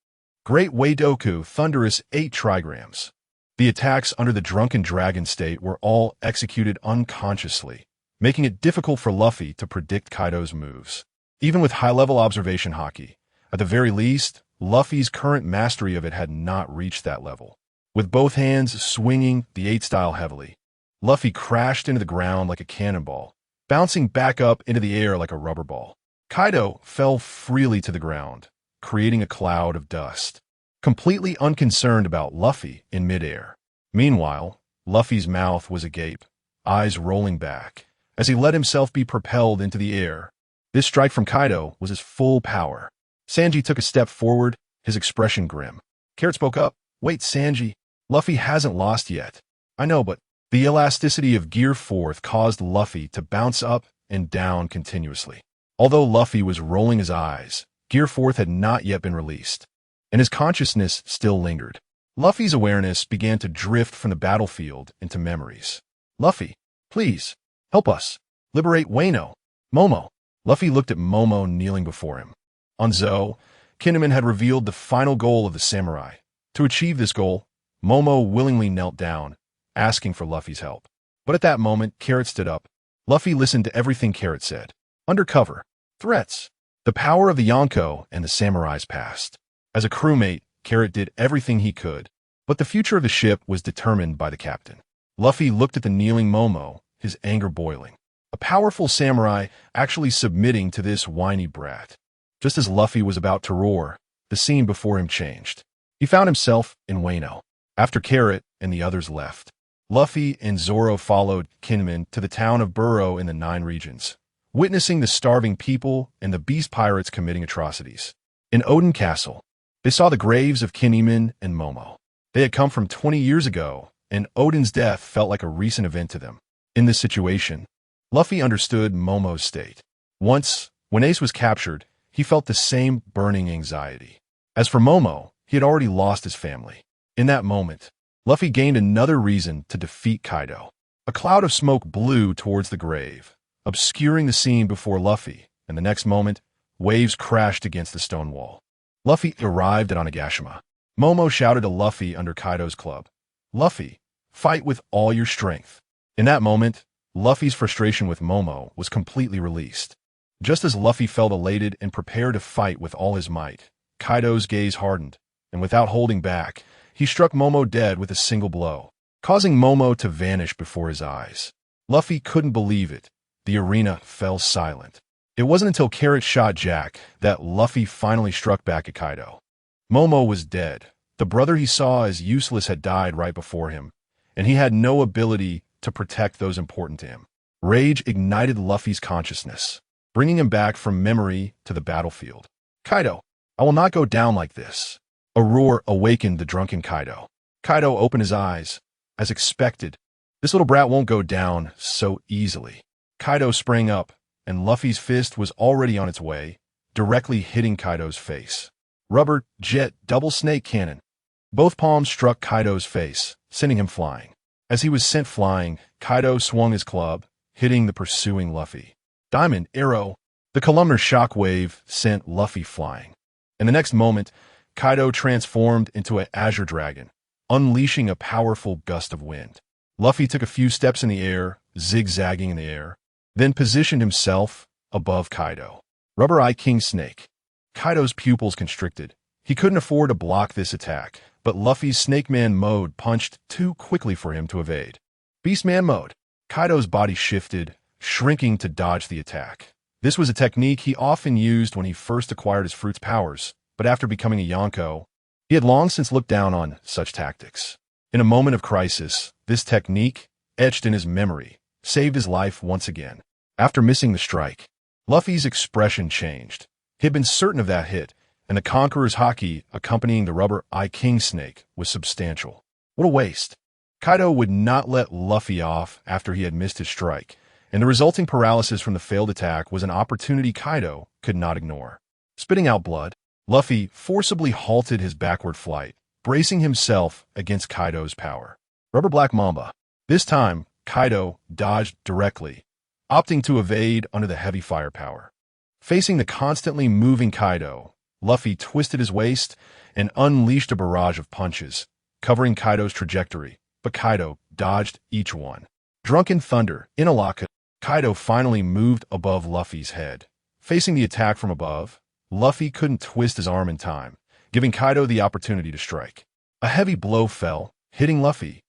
Speaker 1: Great Weidoku thunderous 8 trigrams. The attacks under the drunken dragon state were all executed unconsciously, making it difficult for Luffy to predict Kaido's moves. Even with high-level observation haki, at the very least, Luffy's current mastery of it had not reached that level. With both hands swinging the 8-style heavily, Luffy crashed into the ground like a cannonball, bouncing back up into the air like a rubber ball. Kaido fell freely to the ground, creating a cloud of dust, completely unconcerned about Luffy in midair. Meanwhile, Luffy's mouth was agape, eyes rolling back, as he let himself be propelled into the air. This strike from Kaido was his full power. Sanji took a step forward, his expression grim. Carrot spoke up. Wait, Sanji. Luffy hasn't lost yet. I know, but the elasticity of Gear 4th caused Luffy to bounce up and down continuously. Although Luffy was rolling his eyes, Gear 4th had not yet been released, and his consciousness still lingered. Luffy's awareness began to drift from the battlefield into memories. Luffy, please, help us. Liberate Wano. Momo. Luffy looked at Momo kneeling before him. On Zou, Kinemon had revealed the final goal of the samurai. To achieve this goal, Momo willingly knelt down, asking for Luffy's help. But at that moment, Carrot stood up. Luffy listened to everything Carrot said. Undercover. Threats. The power of the Yonko and the samurais passed. As a crewmate, Carrot did everything he could, but the future of the ship was determined by the captain. Luffy looked at the kneeling Momo, his anger boiling. A powerful samurai actually submitting to this whiny brat. Just as Luffy was about to roar, the scene before him changed. He found himself in Wano. After Carrot and the others left, Luffy and Zoro followed Kinemon to the town of Burrow in the 9 regions, witnessing the starving people and the beast pirates committing atrocities. In Oden Castle, they saw the graves of Kinemon and Momo. They had come from 20 years ago, and Oden's death felt like a recent event to them. In this situation, Luffy understood Momo's state. Once, when Ace was captured, he felt the same burning anxiety. As for Momo, he had already lost his family. In that moment, Luffy gained another reason to defeat Kaido. A cloud of smoke blew towards the grave, obscuring the scene before Luffy, and the next moment, waves crashed against the stone wall. Luffy arrived at Onigashima. Momo shouted to Luffy under Kaido's club, "Luffy, fight with all your strength." In that moment, Luffy's frustration with Momo was completely released. Just as Luffy felt elated and prepared to fight with all his might, Kaido's gaze hardened, and without holding back, he struck Momo dead with a single blow, causing Momo to vanish before his eyes. Luffy couldn't believe it. The arena fell silent. It wasn't until Carrot shot Jack that Luffy finally struck back at Kaido. Momo was dead. The brother he saw as useless had died right before him, and he had no ability to protect those important to him. Rage ignited Luffy's consciousness, bringing him back from memory to the battlefield. "Kaido, I will not go down like this." A roar awakened the drunken Kaido. Kaido opened his eyes. As expected, this little brat won't go down so easily. Kaido sprang up, and Luffy's fist was already on its way, directly hitting Kaido's face. Rubber, jet, double snake cannon. Both palms struck Kaido's face, sending him flying. As he was sent flying, Kaido swung his club, hitting the pursuing Luffy. Diamond, arrow. The columnar shockwave sent Luffy flying. In the next moment, Kaido transformed into an azure dragon, unleashing a powerful gust of wind. Luffy took a few steps in the air, zigzagging in the air, then positioned himself above Kaido. Rubber Eye King Snake. Kaido's pupils constricted. He couldn't afford to block this attack, but Luffy's Snake Man mode punched too quickly for him to evade. Beast Man mode. Kaido's body shifted, shrinking to dodge the attack. This was a technique he often used when he first acquired his fruit's powers, but after becoming a Yonko, he had long since looked down on such tactics. In a moment of crisis, this technique, etched in his memory, saved his life once again. After missing the strike, Luffy's expression changed. He had been certain of that hit, and the Conqueror's haki accompanying the rubber eye king snake was substantial. What a waste. Kaido would not let Luffy off after he had missed his strike, and the resulting paralysis from the failed attack was an opportunity Kaido could not ignore. Spitting out blood, Luffy forcibly halted his backward flight, bracing himself against Kaido's power. Rubber Black Mamba. This time, Kaido dodged directly, opting to evade under the heavy firepower. Facing the constantly moving Kaido, Luffy twisted his waist and unleashed a barrage of punches, covering Kaido's trajectory, but Kaido dodged each one. Drunken Thunder, Inalaka. Kaido finally moved above Luffy's head. Facing the attack from above, Luffy couldn't twist his arm in time, giving Kaido the opportunity to strike. A heavy blow fell, hitting Luffy.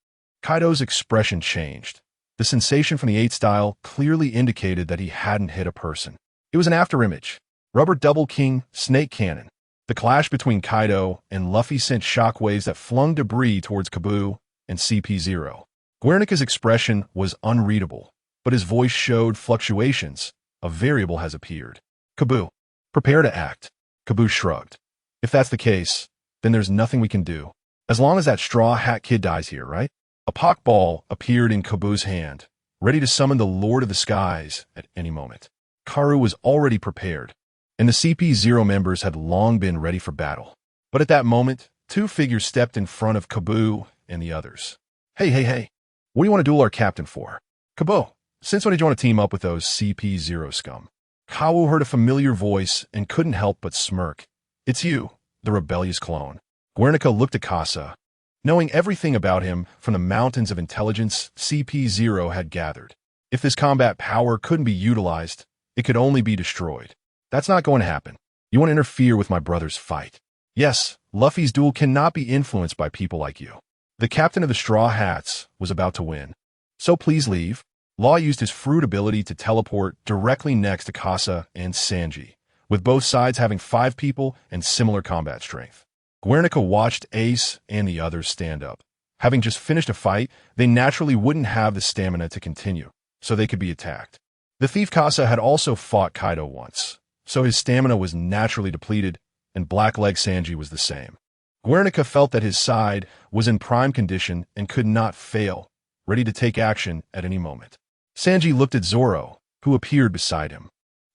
Speaker 1: Kaido's expression changed. The sensation from the 8 style clearly indicated that he hadn't hit a person. It was an afterimage. Rubber Double King Snake Cannon. The clash between Kaido and Luffy sent shockwaves that flung debris towards Kabu and CP0. Guernica's expression was unreadable, but his voice showed fluctuations. A variable has appeared. Kabu, prepare to act. Kabu shrugged. If that's the case, then there's nothing we can do. As long as that Straw Hat Kid dies here, right? A Pock Ball appeared in Kabu's hand, ready to summon the Lord of the Skies at any moment. Karu was already prepared, and the CP0 members had long been ready for battle. But at that moment, 2 figures stepped in front of Kabu and the others. Hey. What do you want to duel our captain for? Kabu, since when did you want to team up with those CP0 scum? Kawu heard a familiar voice and couldn't help but smirk. It's you, the rebellious clone. Guernica looked at Casa, knowing everything about him from the mountains of intelligence CP0 had gathered. If this combat power couldn't be utilized, it could only be destroyed. That's not going to happen. You want to interfere with my brother's fight. Yes, Luffy's duel cannot be influenced by people like you. The captain of the Straw Hats was about to win. So please leave. Law used his fruit ability to teleport directly next to Casa and Sanji, with both sides having 5 people and similar combat strength. Guernica watched Ace and the others stand up. Having just finished a fight, they naturally wouldn't have the stamina to continue, so they could be attacked. The thief Casa had also fought Kaido once, so his stamina was naturally depleted, and Blackleg Sanji was the same. Guernica felt that his side was in prime condition and could not fail, ready to take action at any moment. Sanji looked at Zoro, who appeared beside him,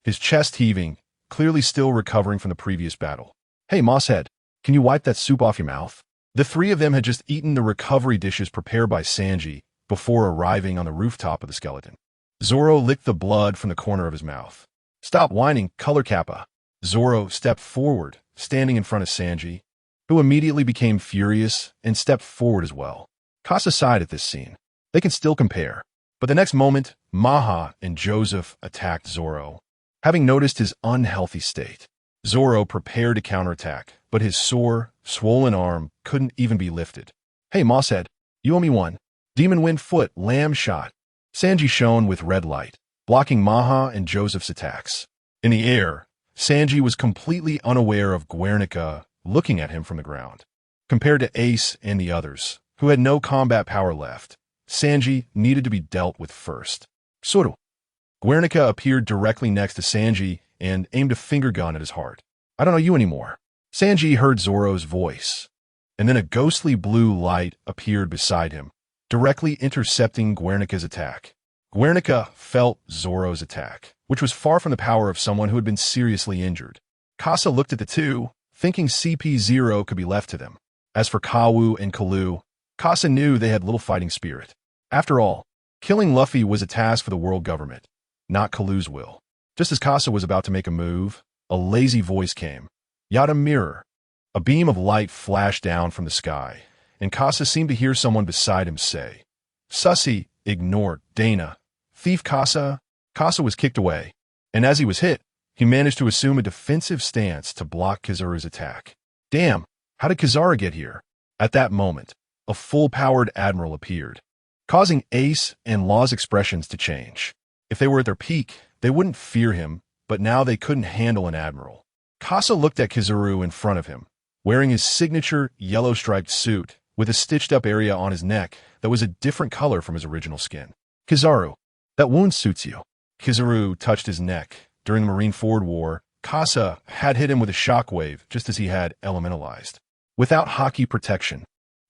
Speaker 1: his chest heaving, clearly still recovering from the previous battle. Hey, Mosshead, can you wipe that soup off your mouth? The 3 of them had just eaten the recovery dishes prepared by Sanji before arriving on the rooftop of the skeleton. Zoro licked the blood from the corner of his mouth. Stop whining, Color Kappa. Zoro stepped forward, standing in front of Sanji, who immediately became furious and stepped forward as well. Casa sighed at this scene. They can still compare. But the next moment, Maha and Joseph attacked Zoro. Having noticed his unhealthy state, Zoro prepared to counterattack, but his sore, swollen arm couldn't even be lifted. Hey, Mosshead, you owe me one. Demon Wind Foot, Lamb Shot. Sanji shone with red light, blocking Maha and Joseph's attacks. In the air, Sanji was completely unaware of Guernica looking at him from the ground. Compared to Ace and the others, who had no combat power left, Sanji needed to be dealt with first. Suru. Guernica appeared directly next to Sanji and aimed a finger gun at his heart. I don't know you anymore. Sanji heard Zoro's voice, and then a ghostly blue light appeared beside him, directly intercepting Guernica's attack. Guernica felt Zoro's attack, which was far from the power of someone who had been seriously injured. Casa looked at the two, thinking CP0 could be left to them. As for Kawu and Kalu, Casa knew they had little fighting spirit. After all, killing Luffy was a task for the world government, not Kalu's will. Just as Casa was about to make a move, a lazy voice came. Yada Mirror. A beam of light flashed down from the sky, and Casa seemed to hear someone beside him say, Sussy, ignore Dana. Thief Casa. Casa was kicked away, and as he was hit, he managed to assume a defensive stance to block Kizaru's attack. Damn, how did Kizaru get here? At that moment, a full-powered admiral appeared, causing Ace and Law's expressions to change. If they were at their peak, they wouldn't fear him, but now they couldn't handle an admiral. Casa looked at Kizaru in front of him, wearing his signature yellow-striped suit with a stitched-up area on his neck that was a different color from his original skin. Kizaru, that wound suits you. Kizaru touched his neck, during the Marineford War, Kasa had hit him with a shockwave just as he had elementalized. Without Haki protection,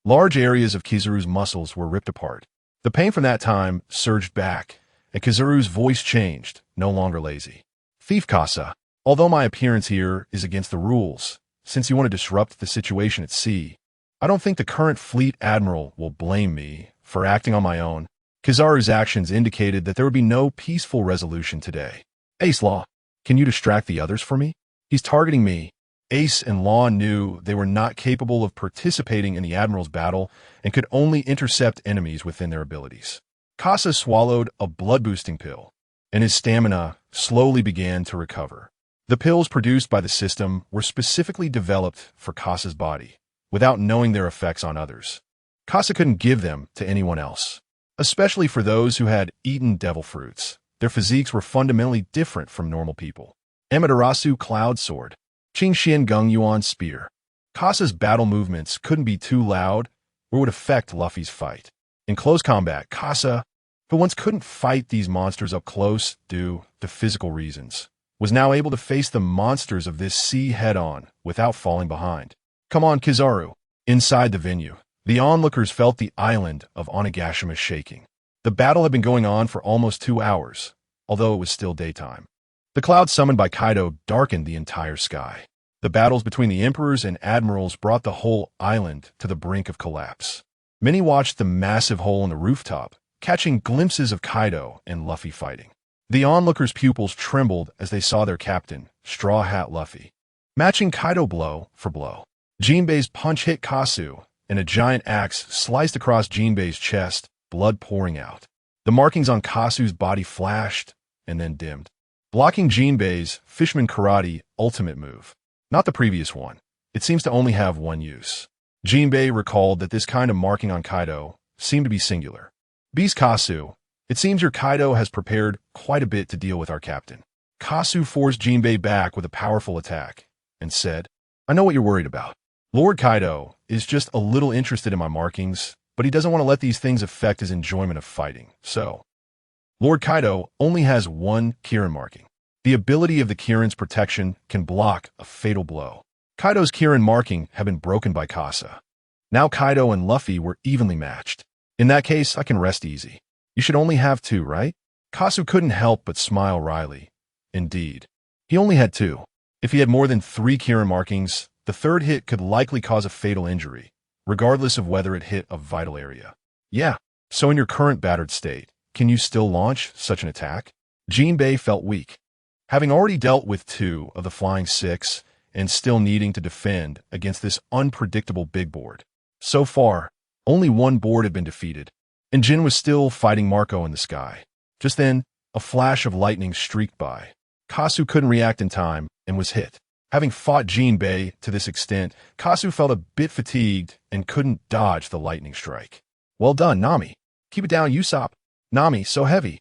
Speaker 1: large areas of Kizaru's muscles were ripped apart. The pain from that time surged back, and Kizaru's voice changed, no longer lazy. Thief Kasa, although my appearance here is against the rules, since you want to disrupt the situation at sea, I don't think the current fleet admiral will blame me for acting on my own. Kizaru's actions indicated that there would be no peaceful resolution today. Ace Law, can you distract the others for me? He's targeting me. Ace and Law knew they were not capable of participating in the admiral's battle and could only intercept enemies within their abilities. Kasa swallowed a blood-boosting pill, and his stamina slowly began to recover. The pills produced by the system were specifically developed for Kasa's body, without knowing their effects on others. Kasa couldn't give them to anyone else, especially for those who had eaten devil fruits. Their physiques were fundamentally different from normal people. Amaterasu Cloud Sword, Qingxian Gung Yuan Spear. Kasa's battle movements couldn't be too loud or would affect Luffy's fight. In close combat, Kasa, who once couldn't fight these monsters up close due to physical reasons, was now able to face the monsters of this sea head-on without falling behind. Come on, Kizaru. Inside the venue, the onlookers felt the island of Onigashima shaking. The battle had been going on for almost 2 hours, although it was still daytime. The clouds summoned by Kaido darkened the entire sky. The battles between the emperors and admirals brought the whole island to the brink of collapse. Many watched the massive hole in the rooftop, catching glimpses of Kaido and Luffy fighting. The onlookers' pupils trembled as they saw their captain, Straw Hat Luffy, matching Kaido blow for blow. Jinbei's punch hit Kasu, and a giant axe sliced across Jinbei's chest, blood pouring out. The markings on Kasu's body flashed and then dimmed, blocking Jinbei's Fishman Karate ultimate move. Not the previous one. It seems to only have one use. Jinbei recalled that this kind of marking on Kaido seemed to be singular. Beast Kasu, it seems your Kaido has prepared quite a bit to deal with our captain. Kasu forced Jinbei back with a powerful attack and said, I know what you're worried about. Lord Kaido is just a little interested in my markings, but he doesn't want to let these things affect his enjoyment of fighting. So, Lord Kaido only has one Kirin marking. The ability of the Kirin's protection can block a fatal blow. Kaido's Kirin marking had been broken by Kasa. Now Kaido and Luffy were evenly matched. In that case, I can rest easy. You should only have 2, right? Kasu couldn't help but smile wryly. Indeed, he only had 2. If he had more than 3 Kirin markings, the third hit could likely cause a fatal injury, regardless of whether it hit a vital area. Yeah, so in your current battered state, can you still launch such an attack? Jinbei felt weak. Having already dealt with 2 of the Flying 6 and still needing to defend against this unpredictable big board. So far, only one board had been defeated, and Jin was still fighting Marco in the sky. Just then, a flash of lightning streaked by. Kasu couldn't react in time and was hit. Having fought Jinbei to this extent, Kasu felt a bit fatigued and couldn't dodge the lightning strike. Well done, Nami. Keep it down, Usopp. Nami, so heavy.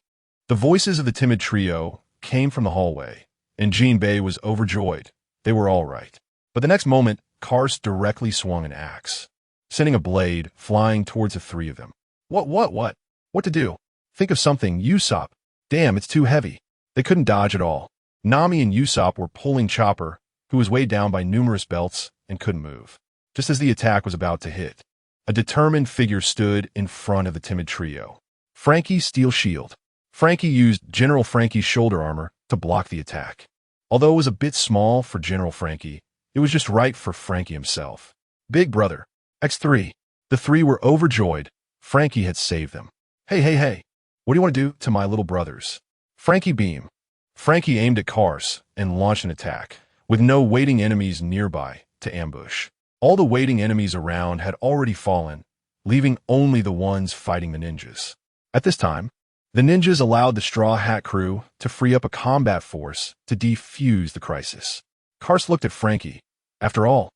Speaker 1: The voices of the timid trio came from the hallway, and Jinbei was overjoyed. They were all right. But the next moment, Karst directly swung an axe, sending a blade flying towards the 3 of them. What to do? Think of something, Usopp. Damn, it's too heavy. They couldn't dodge at all. Nami and Usopp were pulling Chopper, who was weighed down by numerous belts and couldn't move. Just as the attack was about to hit, a determined figure stood in front of the timid trio. Frankie's steel shield. Frankie used General Frankie's shoulder armor to block the attack. Although it was a bit small for General Frankie, it was just right for Frankie himself. Big brother, X3. The 3 were overjoyed. Frankie had saved them. Hey, what do you want to do to my little brothers? Frankie beam. Frankie aimed at Karst and launched an attack, with no waiting enemies nearby to ambush. All the waiting enemies around had already fallen, leaving only the ones fighting the ninjas. At this time, the ninjas allowed the Straw Hat crew to free up a combat force to defuse the crisis. Karst looked at Frankie. After all,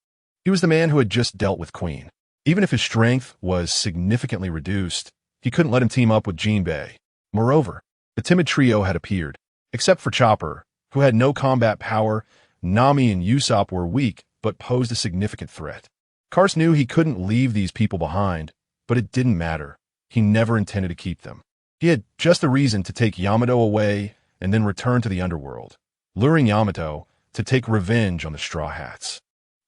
Speaker 1: he was the man who had just dealt with Queen. Even if his strength was significantly reduced, he couldn't let him team up with Jinbei. Moreover, the timid trio had appeared. Except for Chopper, who had no combat power, Nami and Usopp were weak but posed a significant threat. Karst knew he couldn't leave these people behind, but it didn't matter. He never intended to keep them. He had just the reason to take Yamato away and then return to the underworld, luring Yamato to take revenge on the Straw Hats.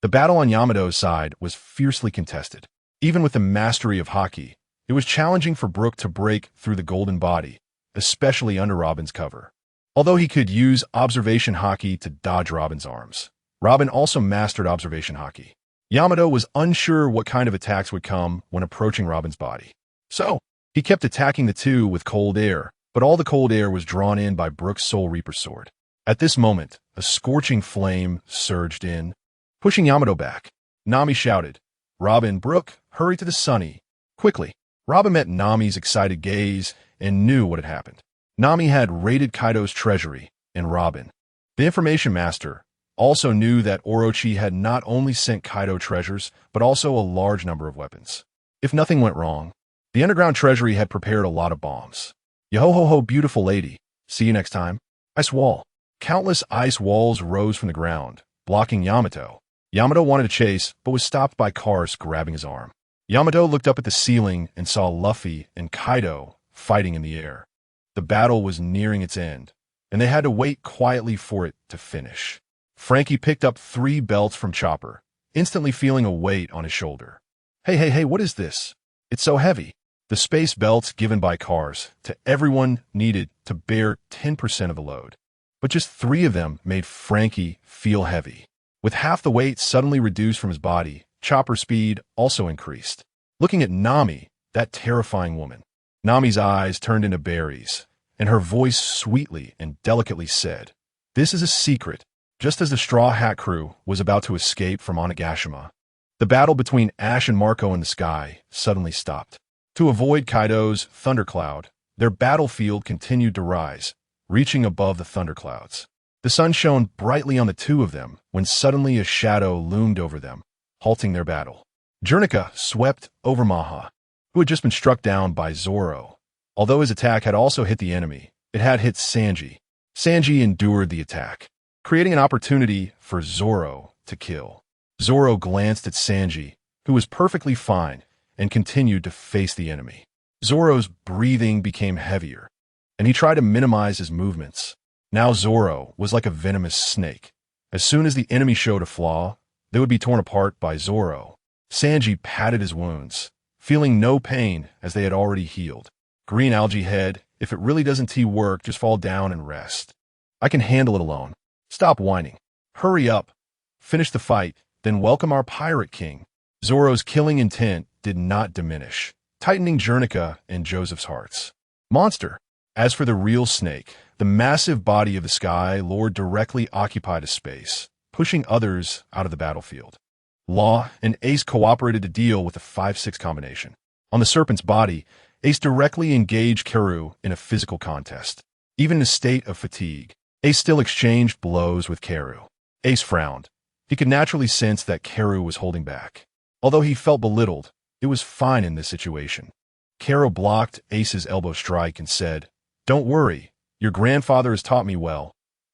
Speaker 1: The battle on Yamato's side was fiercely contested. Even with the mastery of Haki, it was challenging for Brook to break through the golden body, especially under Robin's cover. Although he could use observation Haki to dodge Robin's arms, Robin also mastered observation Haki. Yamato was unsure what kind of attacks would come when approaching Robin's body. So, he kept attacking the two with cold air, but all the cold air was drawn in by Brook's Soul Reaper sword. At this moment, a scorching flame surged in, pushing Yamato back. Nami shouted, "Robin, Brook, hurry to the sunny, quickly." Robin met Nami's excited gaze and knew what had happened. Nami had raided Kaido's treasury, and Robin, the information master, also knew that Orochi had not only sent Kaido treasures, but also a large number of weapons. If nothing went wrong, the underground treasury had prepared a lot of bombs. Yo-ho-ho, beautiful lady. See you next time. Ice wall. Countless ice walls rose from the ground, blocking Yamato. Yamato wanted to chase, but was stopped by Karst grabbing his arm. Yamato looked up at the ceiling and saw Luffy and Kaido fighting in the air. The battle was nearing its end, and they had to wait quietly for it to finish. Frankie picked up 3 belts from Chopper, instantly feeling a weight on his shoulder. Hey, what is this? It's so heavy. The space belts given by Karst to everyone needed to bear 10% of the load. But just 3 of them made Frankie feel heavy. With half the weight suddenly reduced from his body, Chopper's speed also increased. Looking at Nami, that terrifying woman, Nami's eyes turned into berries, and her voice sweetly and delicately said, "This is a secret." Just as the Straw Hat crew was about to escape from Onigashima, the battle between Ash and Marco in the sky suddenly stopped. To avoid Kaido's thundercloud, their battlefield continued to rise, reaching above the thunderclouds. The sun shone brightly on the 2 of them when suddenly a shadow loomed over them, halting their battle. Jernica swept over Maha, who had just been struck down by Zoro. Although his attack had also hit the enemy, it had hit Sanji. Sanji endured the attack, creating an opportunity for Zoro to kill. Zoro glanced at Sanji, who was perfectly fine, and continued to face the enemy. Zoro's breathing became heavier, and he tried to minimize his movements. Now Zoro was like a venomous snake. As soon as the enemy showed a flaw, they would be torn apart by Zoro. Sanji patted his wounds, feeling no pain as they had already healed. Green algae head, if it really doesn't work, just fall down and rest. I can handle it alone. Stop whining. Hurry up. Finish the fight, then welcome our Pirate King. Zoro's killing intent did not diminish, tightening Jernica and Joseph's hearts. Monster. As for the real snake, the massive body of the Sky Lord directly occupied a space, pushing others out of the battlefield. Law and Ace cooperated to deal with the 5-6 combination. On the Serpent's body, Ace directly engaged Karu in a physical contest. Even in a state of fatigue, Ace still exchanged blows with Karu. Ace frowned. He could naturally sense that Karu was holding back. Although he felt belittled, it was fine in this situation. Karu blocked Ace's elbow strike and said, "Don't worry, your grandfather has taught me well.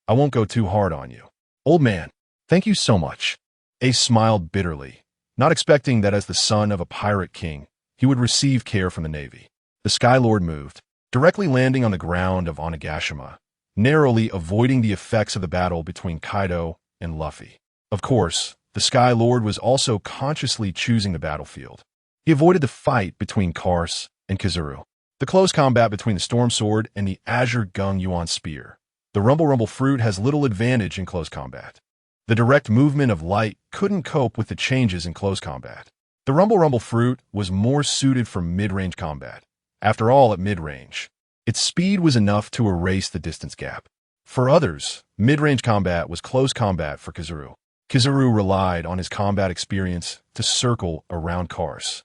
Speaker 1: I won't go too hard on you." "Old man, thank you so much." Ace smiled bitterly, not expecting that as the son of a pirate king, he would receive care from the Navy. The Sky Lord moved, directly landing on the ground of Onigashima, narrowly avoiding the effects of the battle between Kaido and Luffy. Of course, the Sky Lord was also consciously choosing the battlefield. He avoided the fight between Karst and Kizaru, the close combat between the Storm Sword and the Azure Gung Yuan Spear. The Rumble Fruit has little advantage in close combat. The direct movement of light couldn't cope with the changes in close combat. The Rumble Fruit was more suited for mid-range combat. After all, at mid-range, its speed was enough to erase the distance gap. For others, mid-range combat was close combat for Kizaru. Kizaru relied on his combat experience to circle around Karst.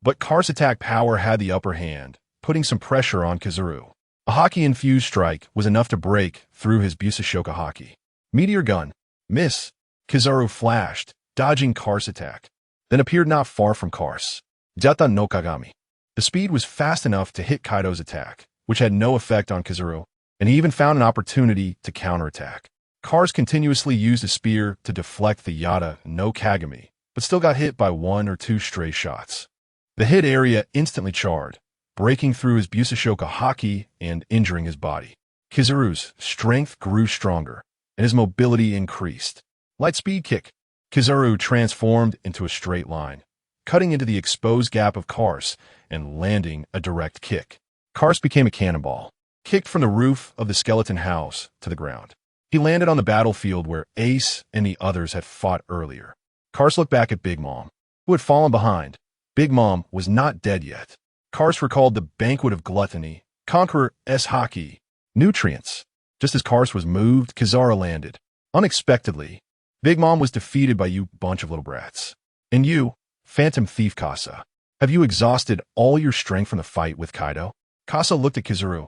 Speaker 1: But Karst's attack power had the upper hand, putting some pressure on Kizaru. A Haki-infused strike was enough to break through his Busashoka Haki. Meteor Gun. Miss. Kizaru flashed, dodging Karst's attack, then appeared not far from Karst. Jata no Kagami. The speed was fast enough to hit Kaido's attack, which had no effect on Kizaru, and he even found an opportunity to counterattack. Karst continuously used a spear to deflect the Yata no Kagami, but still got hit by 1 or 2 stray shots. The hit area instantly charred, breaking through his Busashoka Haki and injuring his body. Kizaru's strength grew stronger, and his mobility increased. Light speed kick. Kizaru transformed into a straight line, cutting into the exposed gap of Kars and landing a direct kick. Kars became a cannonball, kicked from the roof of the skeleton house to the ground. He landed on the battlefield where Ace and the others had fought earlier. Kars looked back at Big Mom, who had fallen behind. Big Mom was not dead yet. Kars recalled the banquet of gluttony, Conqueror's Haki, nutrients. Just as Kars was moved, Kizaru landed. Unexpectedly, Big Mom was defeated by you bunch of little brats. And you, Phantom Thief Kasa, have you exhausted all your strength from the fight with Kaido? Kasa looked at Kizaru,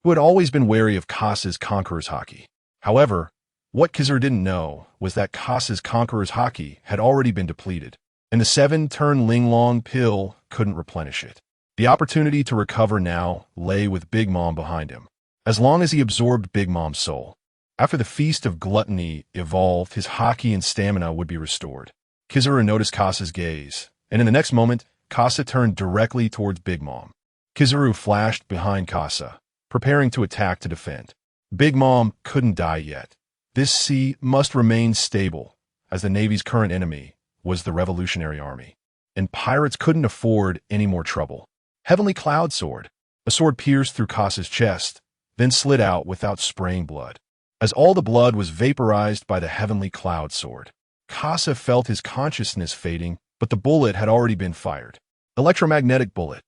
Speaker 1: who had always been wary of Kasa's Conqueror's Haki. However, what Kizaru didn't know was that Kasa's Conqueror's Haki had already been depleted, and the 7-turn Linglong pill couldn't replenish it. The opportunity to recover now lay with Big Mom behind him, as long as he absorbed Big Mom's soul. After the feast of gluttony evolved, his haki and stamina would be restored. Kizaru noticed Kasa's gaze, and in the next moment, Kasa turned directly towards Big Mom. Kizaru flashed behind Kasa, preparing to attack to defend. Big Mom couldn't die yet. This sea must remain stable, as the Navy's current enemy was the Revolutionary Army, and pirates couldn't afford any more trouble. Heavenly Cloud Sword. A sword pierced through Kasa's chest, then slid out without spraying blood. As all the blood was vaporized by the Heavenly Cloud Sword, Kasa felt his consciousness fading, but the bullet had already been fired. Electromagnetic bullet.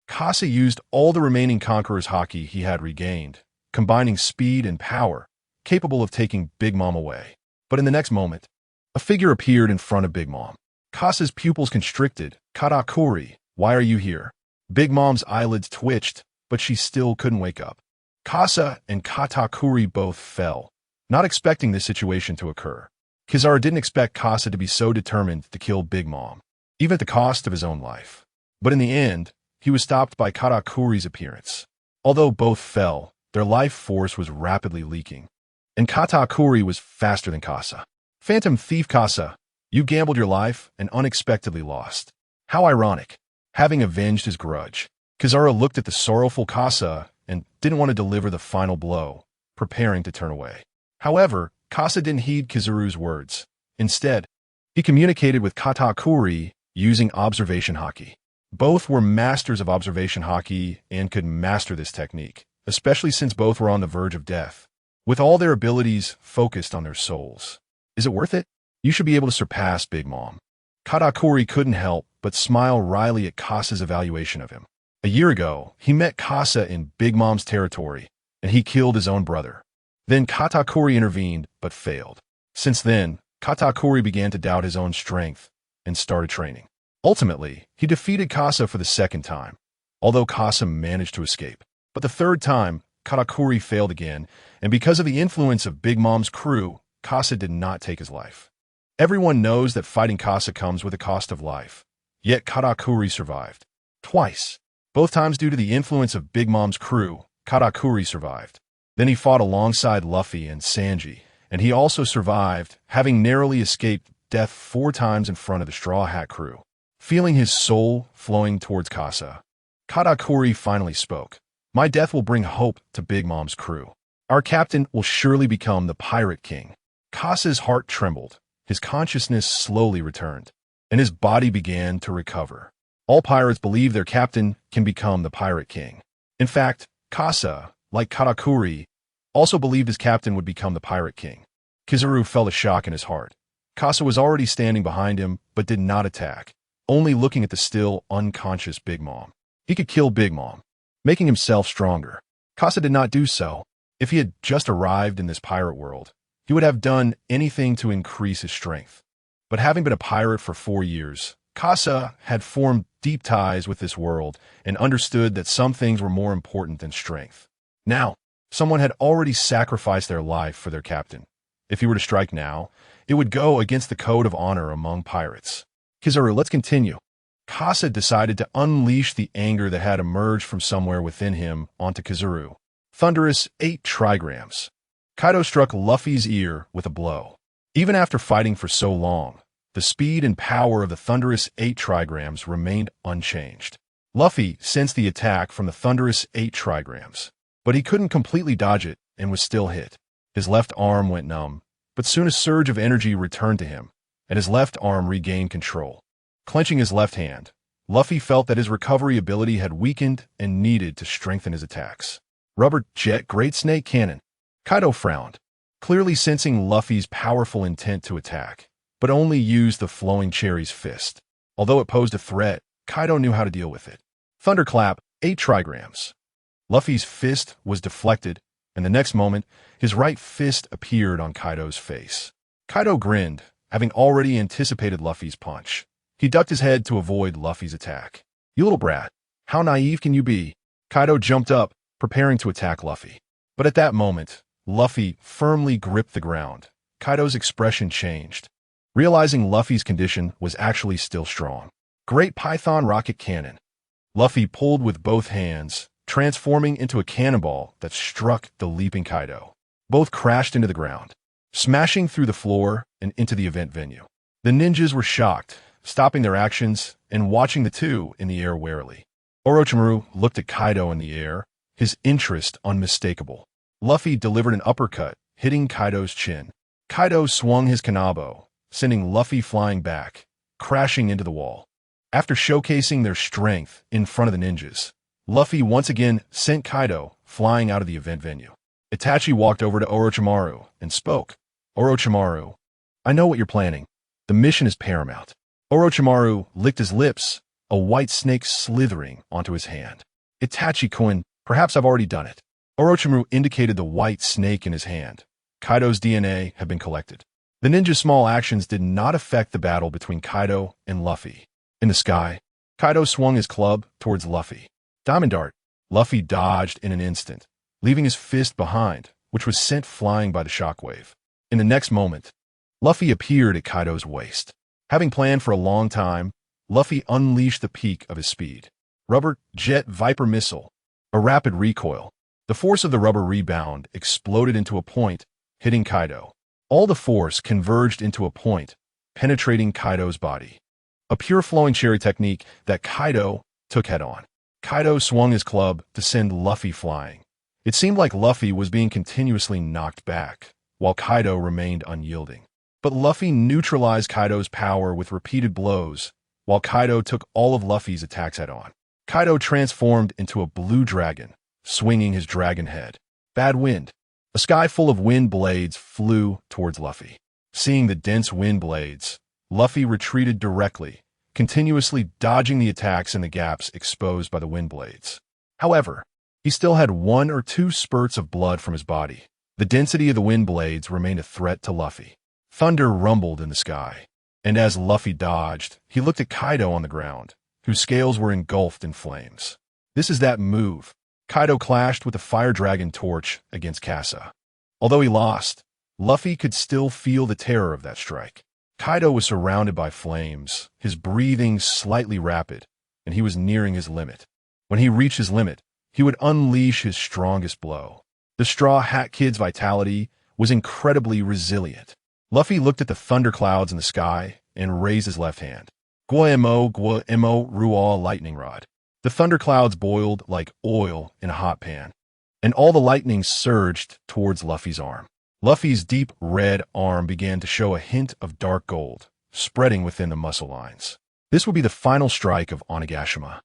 Speaker 1: Kasa used all the remaining Conqueror's Haki he had regained, combining speed and power, capable of taking Big Mom away. But in the next moment, a figure appeared in front of Big Mom. Kasa's pupils constricted. Katakuri, why are you here? Big Mom's eyelids twitched, but she still couldn't wake up. Kasa and Katakuri both fell, not expecting this situation to occur. Kizaru didn't expect Kasa to be so determined to kill Big Mom, even at the cost of his own life. But in the end, he was stopped by Katakuri's appearance. Although both fell, their life force was rapidly leaking, and Katakuri was faster than Kasa. Phantom Thief Kasa, you gambled your life and unexpectedly lost. How ironic. Having avenged his grudge, Kizaru looked at the sorrowful Kasa and didn't want to deliver the final blow, preparing to turn away. However, Kasa didn't heed Kizaru's words. Instead, he communicated with Katakuri using observation haki. Both were masters of observation haki and could master this technique, especially since both were on the verge of death, with all their abilities focused on their souls. Is it worth it? You should be able to surpass Big Mom. Katakuri couldn't help but smile wryly at Kasa's evaluation of him. A year ago, he met Kasa in Big Mom's territory, and he killed his own brother. Then Katakuri intervened, but failed. Since then, Katakuri began to doubt his own strength and started training. Ultimately, he defeated Kasa for the second time, although Kasa managed to escape. But the third time, Katakuri failed again, and because of the influence of Big Mom's crew, Kasa did not take his life. Everyone knows that fighting Kasa comes with a cost of life, yet Katakuri survived. Twice. Both times due to the influence of Big Mom's crew, Katakuri survived. Then he fought alongside Luffy and Sanji, and he also survived, having narrowly escaped death 4 times in front of the Straw Hat crew. Feeling his soul flowing towards Kasa, Katakuri finally spoke. My death will bring hope to Big Mom's crew. Our captain will surely become the Pirate King. Kasa's heart trembled, his consciousness slowly returned, and his body began to recover. All pirates believe their captain can become the Pirate King. In fact, Kasa, like Katakuri, also believed his captain would become the Pirate King. Kizaru felt a shock in his heart. Kasa was already standing behind him, but did not attack, only looking at the still unconscious Big Mom. He could kill Big Mom, making himself stronger. Kasa did not do so. If he had just arrived in this pirate world, he would have done anything to increase his strength. But having been a pirate for 4 years, Kasa had formed deep ties with this world and understood that some things were more important than strength. Now, someone had already sacrificed their life for their captain. If he were to strike now, it would go against the code of honor among pirates. Kizaru, let's continue. Kasa decided to unleash the anger that had emerged from somewhere within him onto Kizaru. Thunderous 8 trigrams. Kaido struck Luffy's ear with a blow. Even after fighting for so long, the speed and power of the Thunderous 8 trigrams remained unchanged. Luffy sensed the attack from the Thunderous 8 trigrams, but he couldn't completely dodge it and was still hit. His left arm went numb, but soon a surge of energy returned to him, and his left arm regained control. Clenching his left hand, Luffy felt that his recovery ability had weakened and needed to strengthen his attacks. Rubber Jet Great Snake Cannon. Kaido frowned, clearly sensing Luffy's powerful intent to attack, but only used the Flowing Cherry's fist. Although it posed a threat, Kaido knew how to deal with it. Thunderclap, 8 trigrams. Luffy's fist was deflected, and the next moment, his right fist appeared on Kaido's face. Kaido grinned, having already anticipated Luffy's punch. He ducked his head to avoid Luffy's attack. "You little brat, how naive can you be?" Kaido jumped up, preparing to attack Luffy. But at that moment, Luffy firmly gripped the ground. Kaido's expression changed, realizing Luffy's condition was actually still strong. Great Python Rocket Cannon. Luffy pulled with both hands, transforming into a cannonball that struck the leaping Kaido. Both crashed into the ground, smashing through the floor and into the event venue. The ninjas were shocked, stopping their actions and watching the two in the air warily. Orochimaru looked at Kaido in the air, his interest unmistakable. Luffy delivered an uppercut, hitting Kaido's chin. Kaido swung his kanabo, sending Luffy flying back, crashing into the wall. After showcasing their strength in front of the ninjas, Luffy once again sent Kaido flying out of the event venue. Itachi walked over to Orochimaru and spoke. "Orochimaru, I know what you're planning. The mission is paramount." Orochimaru licked his lips, a white snake slithering onto his hand. "Itachi-kun, perhaps I've already done it." Orochimaru indicated the white snake in his hand. Kaido's DNA had been collected. The ninja's small actions did not affect the battle between Kaido and Luffy. In the sky, Kaido swung his club towards Luffy. Diamond Dart. Luffy dodged in an instant, leaving his fist behind, which was sent flying by the shockwave. In the next moment, Luffy appeared at Kaido's waist. Having planned for a long time, Luffy unleashed the peak of his speed. Rubber Jet Viper Missile. A rapid recoil. The force of the rubber rebound exploded into a point, hitting Kaido. All the force converged into a point, penetrating Kaido's body. A pure flowing cherry technique that Kaido took head-on. Kaido swung his club to send Luffy flying. It seemed like Luffy was being continuously knocked back, while Kaido remained unyielding. But Luffy neutralized Kaido's power with repeated blows, while Kaido took all of Luffy's attacks head-on. Kaido transformed into a blue dragon, swinging his dragon head. Bad wind. A sky full of wind blades flew towards Luffy. Seeing the dense wind blades, Luffy retreated directly, continuously dodging the attacks in the gaps exposed by the wind blades. However, he still had 1 or 2 spurts of blood from his body. The density of the wind blades remained a threat to Luffy. Thunder rumbled in the sky, and as Luffy dodged, he looked at Kaido on the ground, whose scales were engulfed in flames. This is that move. Kaido clashed with the Fire Dragon Torch against Kasa. Although he lost, Luffy could still feel the terror of that strike. Kaido was surrounded by flames, his breathing slightly rapid, and he was nearing his limit. When he reached his limit, he would unleash his strongest blow. The Straw Hat Kid's vitality was incredibly resilient. Luffy looked at the thunderclouds in the sky and raised his left hand. Guo-emo Ruaw Lightning Rod. The thunderclouds boiled like oil in a hot pan, and all the lightning surged towards Luffy's arm. Luffy's deep red arm began to show a hint of dark gold, spreading within the muscle lines. This would be the final strike of Onigashima.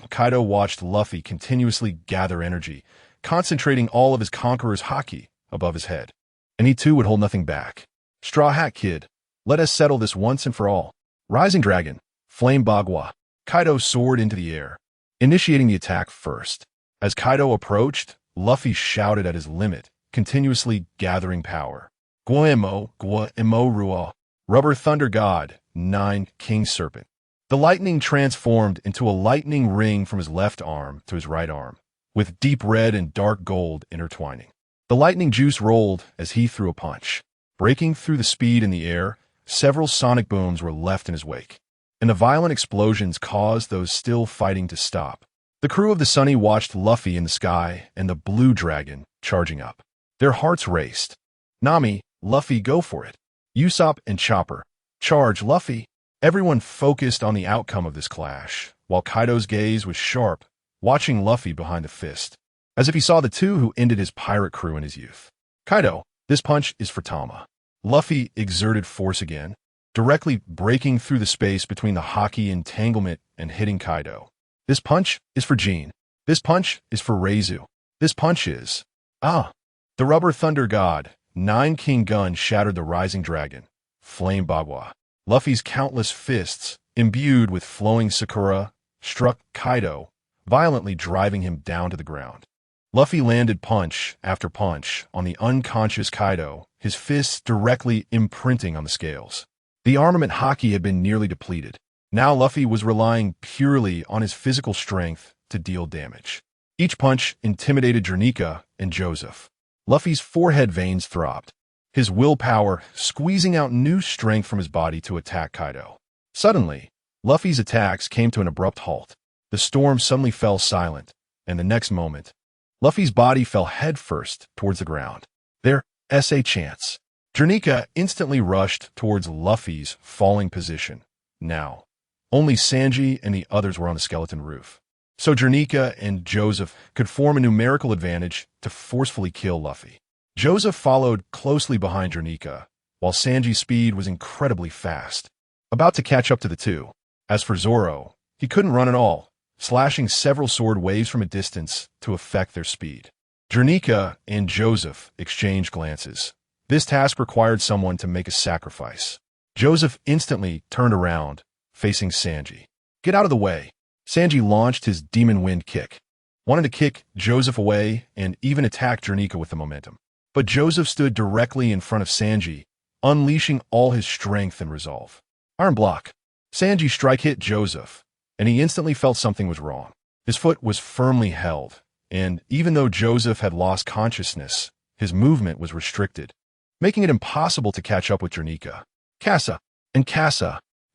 Speaker 1: Kaido watched Luffy continuously gather energy, concentrating all of his conqueror's haki above his head. And he too would hold nothing back. Straw Hat Kid, let us settle this once and for all. Rising Dragon, Flame Bagua. Kaido soared into the air, initiating the attack first. As Kaido approached, Luffy shouted at his limit, continuously gathering power. Guo-emo Ruaw. Rubber Thunder God, 9 King Serpent. The lightning transformed into a lightning ring from his left arm to his right arm, with deep red and dark gold intertwining. The lightning juice rolled as he threw a punch. Breaking through the speed in the air, several sonic booms were left in his wake, and the violent explosions caused those still fighting to stop. The crew of the Sunny watched Luffy in the sky and the Blue Dragon charging up. Their hearts raced. Nami, Luffy, go for it. Usopp and Chopper, charge Luffy. Everyone focused on the outcome of this clash, while Kaido's gaze was sharp, watching Luffy behind the fist, as if he saw the two who ended his pirate crew in his youth. Kaido, this punch is for Tama. Luffy exerted force again, directly breaking through the space between the Haki entanglement and hitting Kaido. This punch is for Jean. This punch is for Reizu. This punch is... Ah! The rubber thunder god, Nine King Gun shattered the rising dragon, Flame Bagua. Luffy's countless fists, imbued with flowing Sakura, struck Kaido, violently driving him down to the ground. Luffy landed punch after punch on the unconscious Kaido, his fists directly imprinting on the scales. The armament Haki had been nearly depleted. Now Luffy was relying purely on his physical strength to deal damage. Each punch intimidated Jernika and Joseph. Luffy's forehead veins throbbed, his willpower squeezing out new strength from his body to attack Kaido. Suddenly, Luffy's attacks came to an abrupt halt. The storm suddenly fell silent, and the next moment, Luffy's body fell headfirst towards the ground. Their SA chance. Jernika instantly rushed towards Luffy's falling position. Now, only Sanji and the others were on the skeleton roof. So Jernika and Joseph could form a numerical advantage to forcefully kill Luffy. Joseph followed closely behind Jernika, while Sanji's speed was incredibly fast, about to catch up to the two. As for Zoro, he couldn't run at all, slashing several sword waves from a distance to affect their speed. Jernika and Joseph exchanged glances. This task required someone to make a sacrifice. Joseph instantly turned around, facing Sanji. "Get out of the way." Sanji launched his demon wind kick, wanted to kick Joseph away and even attack Jernika with the momentum. But Joseph stood directly in front of Sanji, unleashing all his strength and resolve. Iron block. Sanji's strike hit Joseph, and he instantly felt something was wrong. His foot was firmly held, and even though Joseph had lost consciousness, his movement was restricted, making it impossible to catch up with Jernika. Casa. In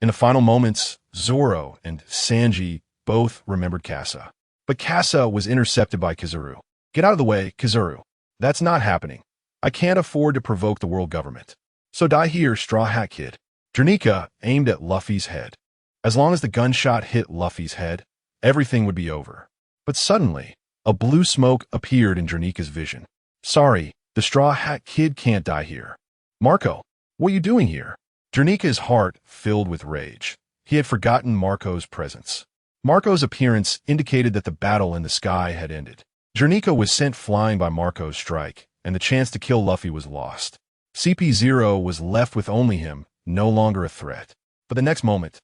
Speaker 1: the final moments, Zoro and Sanji both remembered Casa. But Casa was intercepted by Kizaru. "Get out of the way, Kizaru. That's not happening. I can't afford to provoke the world government. So die here, Straw Hat Kid." Jernika aimed at Luffy's head. As long as the gunshot hit Luffy's head, everything would be over. But suddenly, a blue smoke appeared in Jernika's vision. "Sorry, the Straw Hat Kid can't die here." "Marco, what are you doing here?" Jernika's heart filled with rage. He had forgotten Marco's presence. Marco's appearance indicated that the battle in the sky had ended. Jernika was sent flying by Marco's strike, and the chance to kill Luffy was lost. CP0 was left with only him, no longer a threat. But the next moment,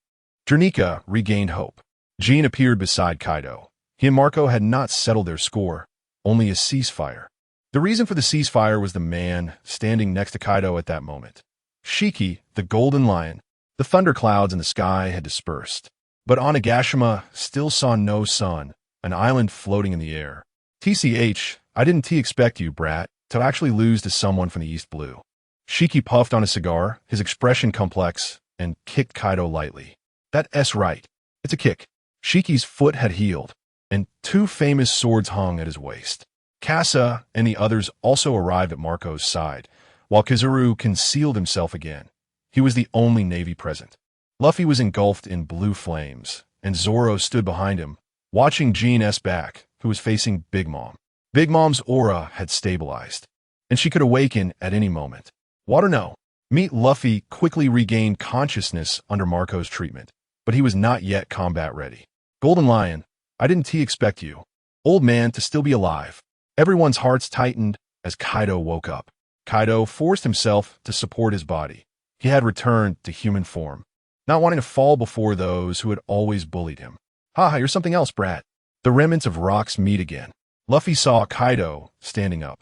Speaker 1: Jernika regained hope. Jean appeared beside Kaido. He and Marco had not settled their score, only a ceasefire. The reason for the ceasefire was the man standing next to Kaido at that moment. Shiki, the golden lion. The thunderclouds in the sky had dispersed. But Onigashima still saw no sun, an island floating in the air. "TCH, I didn't expect you, brat, to actually lose to someone from the East Blue." Shiki puffed on a cigar, his expression complex, and kicked Kaido lightly. "That's right. It's a kick." Shiki's foot had healed, and two famous swords hung at his waist. Casa and the others also arrived at Marco's side, while Kizaru concealed himself again. He was the only Navy present. Luffy was engulfed in blue flames, and Zoro stood behind him, watching Jean's back, who was facing Big Mom. Big Mom's aura had stabilized, and she could awaken at any moment. Water no. Meet Luffy quickly regained consciousness under Marco's treatment, but he was not yet combat ready. "Golden Lion, I didn't expect you, old man, to still be alive." Everyone's hearts tightened as Kaido woke up. Kaido forced himself to support his body. He had returned to human form, not wanting to fall before those who had always bullied him. "Ha, you're something else, brat." The remnants of rocks meet again. Luffy saw Kaido standing up,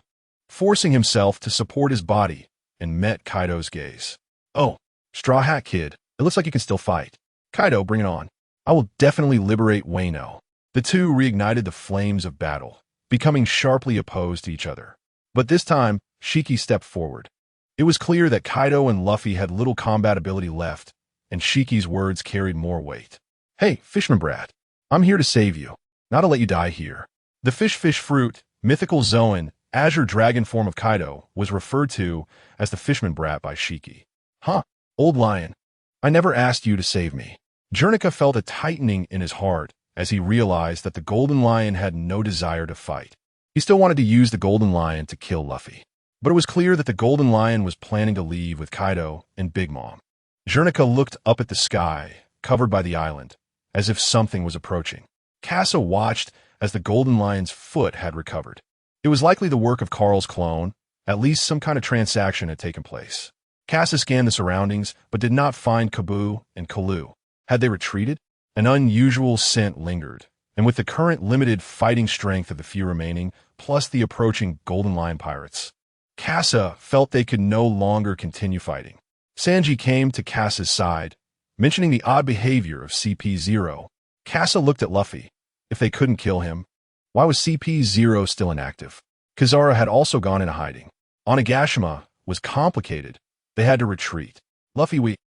Speaker 1: forcing himself to support his body, and met Kaido's gaze. "Oh, Straw Hat Kid, it looks like you can still fight. Kaido, bring it on. I will definitely liberate Wano." The two reignited the flames of battle, becoming sharply opposed to each other. But this time, Shiki stepped forward. It was clear that Kaido and Luffy had little combat ability left, and Shiki's words carried more weight. "Hey, Fishman Brat, I'm here to save you, not to let you die here." The fish fruit, mythical Zoan, azure dragon form of Kaido was referred to as the Fishman Brat by Shiki. "Huh, old lion, I never asked you to save me." Jernika felt a tightening in his heart as he realized that the Golden Lion had no desire to fight. He still wanted to use the Golden Lion to kill Luffy. But it was clear that the Golden Lion was planning to leave with Kaido and Big Mom. Jernica looked up at the sky, covered by the island, as if something was approaching. Casa watched as the Golden Lion's foot had recovered. It was likely the work of Carl's clone. At least some kind of transaction had taken place. Casa scanned the surroundings, but did not find Kabu and Kalu. Had they retreated? An unusual scent lingered, and with the current limited fighting strength of the few remaining, plus the approaching Golden Lion pirates, Casa felt they could no longer continue fighting. Sanji came to Casa's side, mentioning the odd behavior of CP0. Casa looked at Luffy. If they couldn't kill him, why was CP0 still inactive? Kizaru had also gone into hiding. Onigashima was complicated. They had to retreat.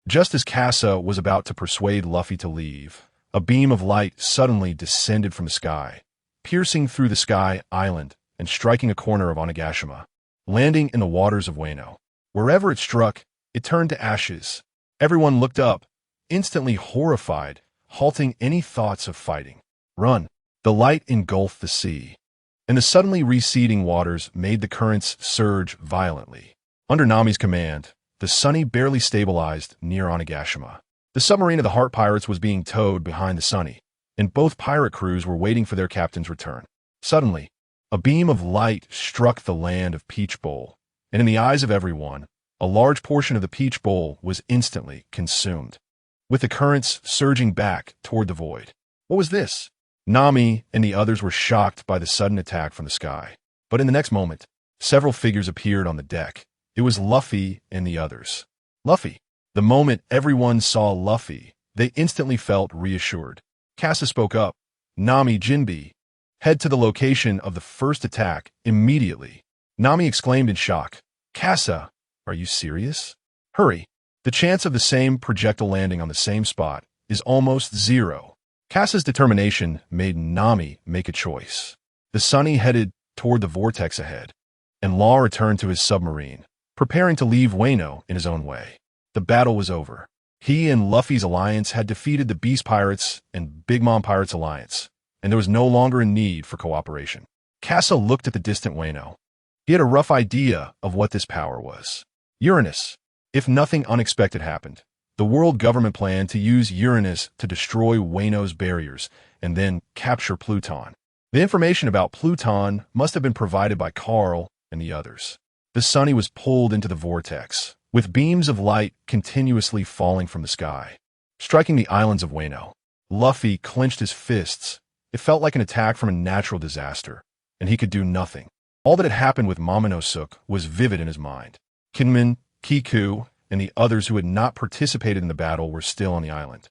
Speaker 1: Just as Casa was about to persuade Luffy to leave, a beam of light suddenly descended from the sky, piercing through the sky island and striking a corner of Onigashima, landing in the waters of Wano. Wherever it struck, it turned to ashes. Everyone looked up, instantly horrified, halting any thoughts of fighting. Run! The light engulfed the sea, and the suddenly receding waters made the currents surge violently. Under Nami's command, the Sunny barely stabilized near Onigashima. The submarine of the Heart Pirates was being towed behind the Sunny, and both pirate crews were waiting for their captain's return. Suddenly, a beam of light struck the land of Peach Bowl, and in the eyes of everyone, a large portion of the Peach Bowl was instantly consumed, with the currents surging back toward the void. What was this? Nami and the others were shocked by the sudden attack from the sky. But in the next moment, several figures appeared on the deck. It was Luffy and the others. Luffy. The moment everyone saw Luffy, they instantly felt reassured. Casa spoke up. Nami, Jinbe, head to the location of the first attack immediately. Nami exclaimed in shock. Casa, are you serious? Hurry. The chance of the same projectile landing on the same spot is almost zero. Casa's determination made Nami make a choice. The Sunny headed toward the vortex ahead, and Law returned to his submarine, preparing to leave Wano in his own way. The battle was over. He and Luffy's alliance had defeated the Beast Pirates and Big Mom Pirates' alliance, and there was no longer a need for cooperation. Casa looked at the distant Wano. He had a rough idea of what this power was. Uranus. If nothing unexpected happened, the world government planned to use Uranus to destroy Wano's barriers and then capture Pluton. The information about Pluton must have been provided by Carl and the others. The Sunny was pulled into the vortex, with beams of light continuously falling from the sky, striking the islands of Wano. Luffy clenched his fists. It felt like an attack from a natural disaster, and he could do nothing. All that had happened with Momonosuke was vivid in his mind. Kinmen, Kiku, and the others who had not participated in the battle were still on the island.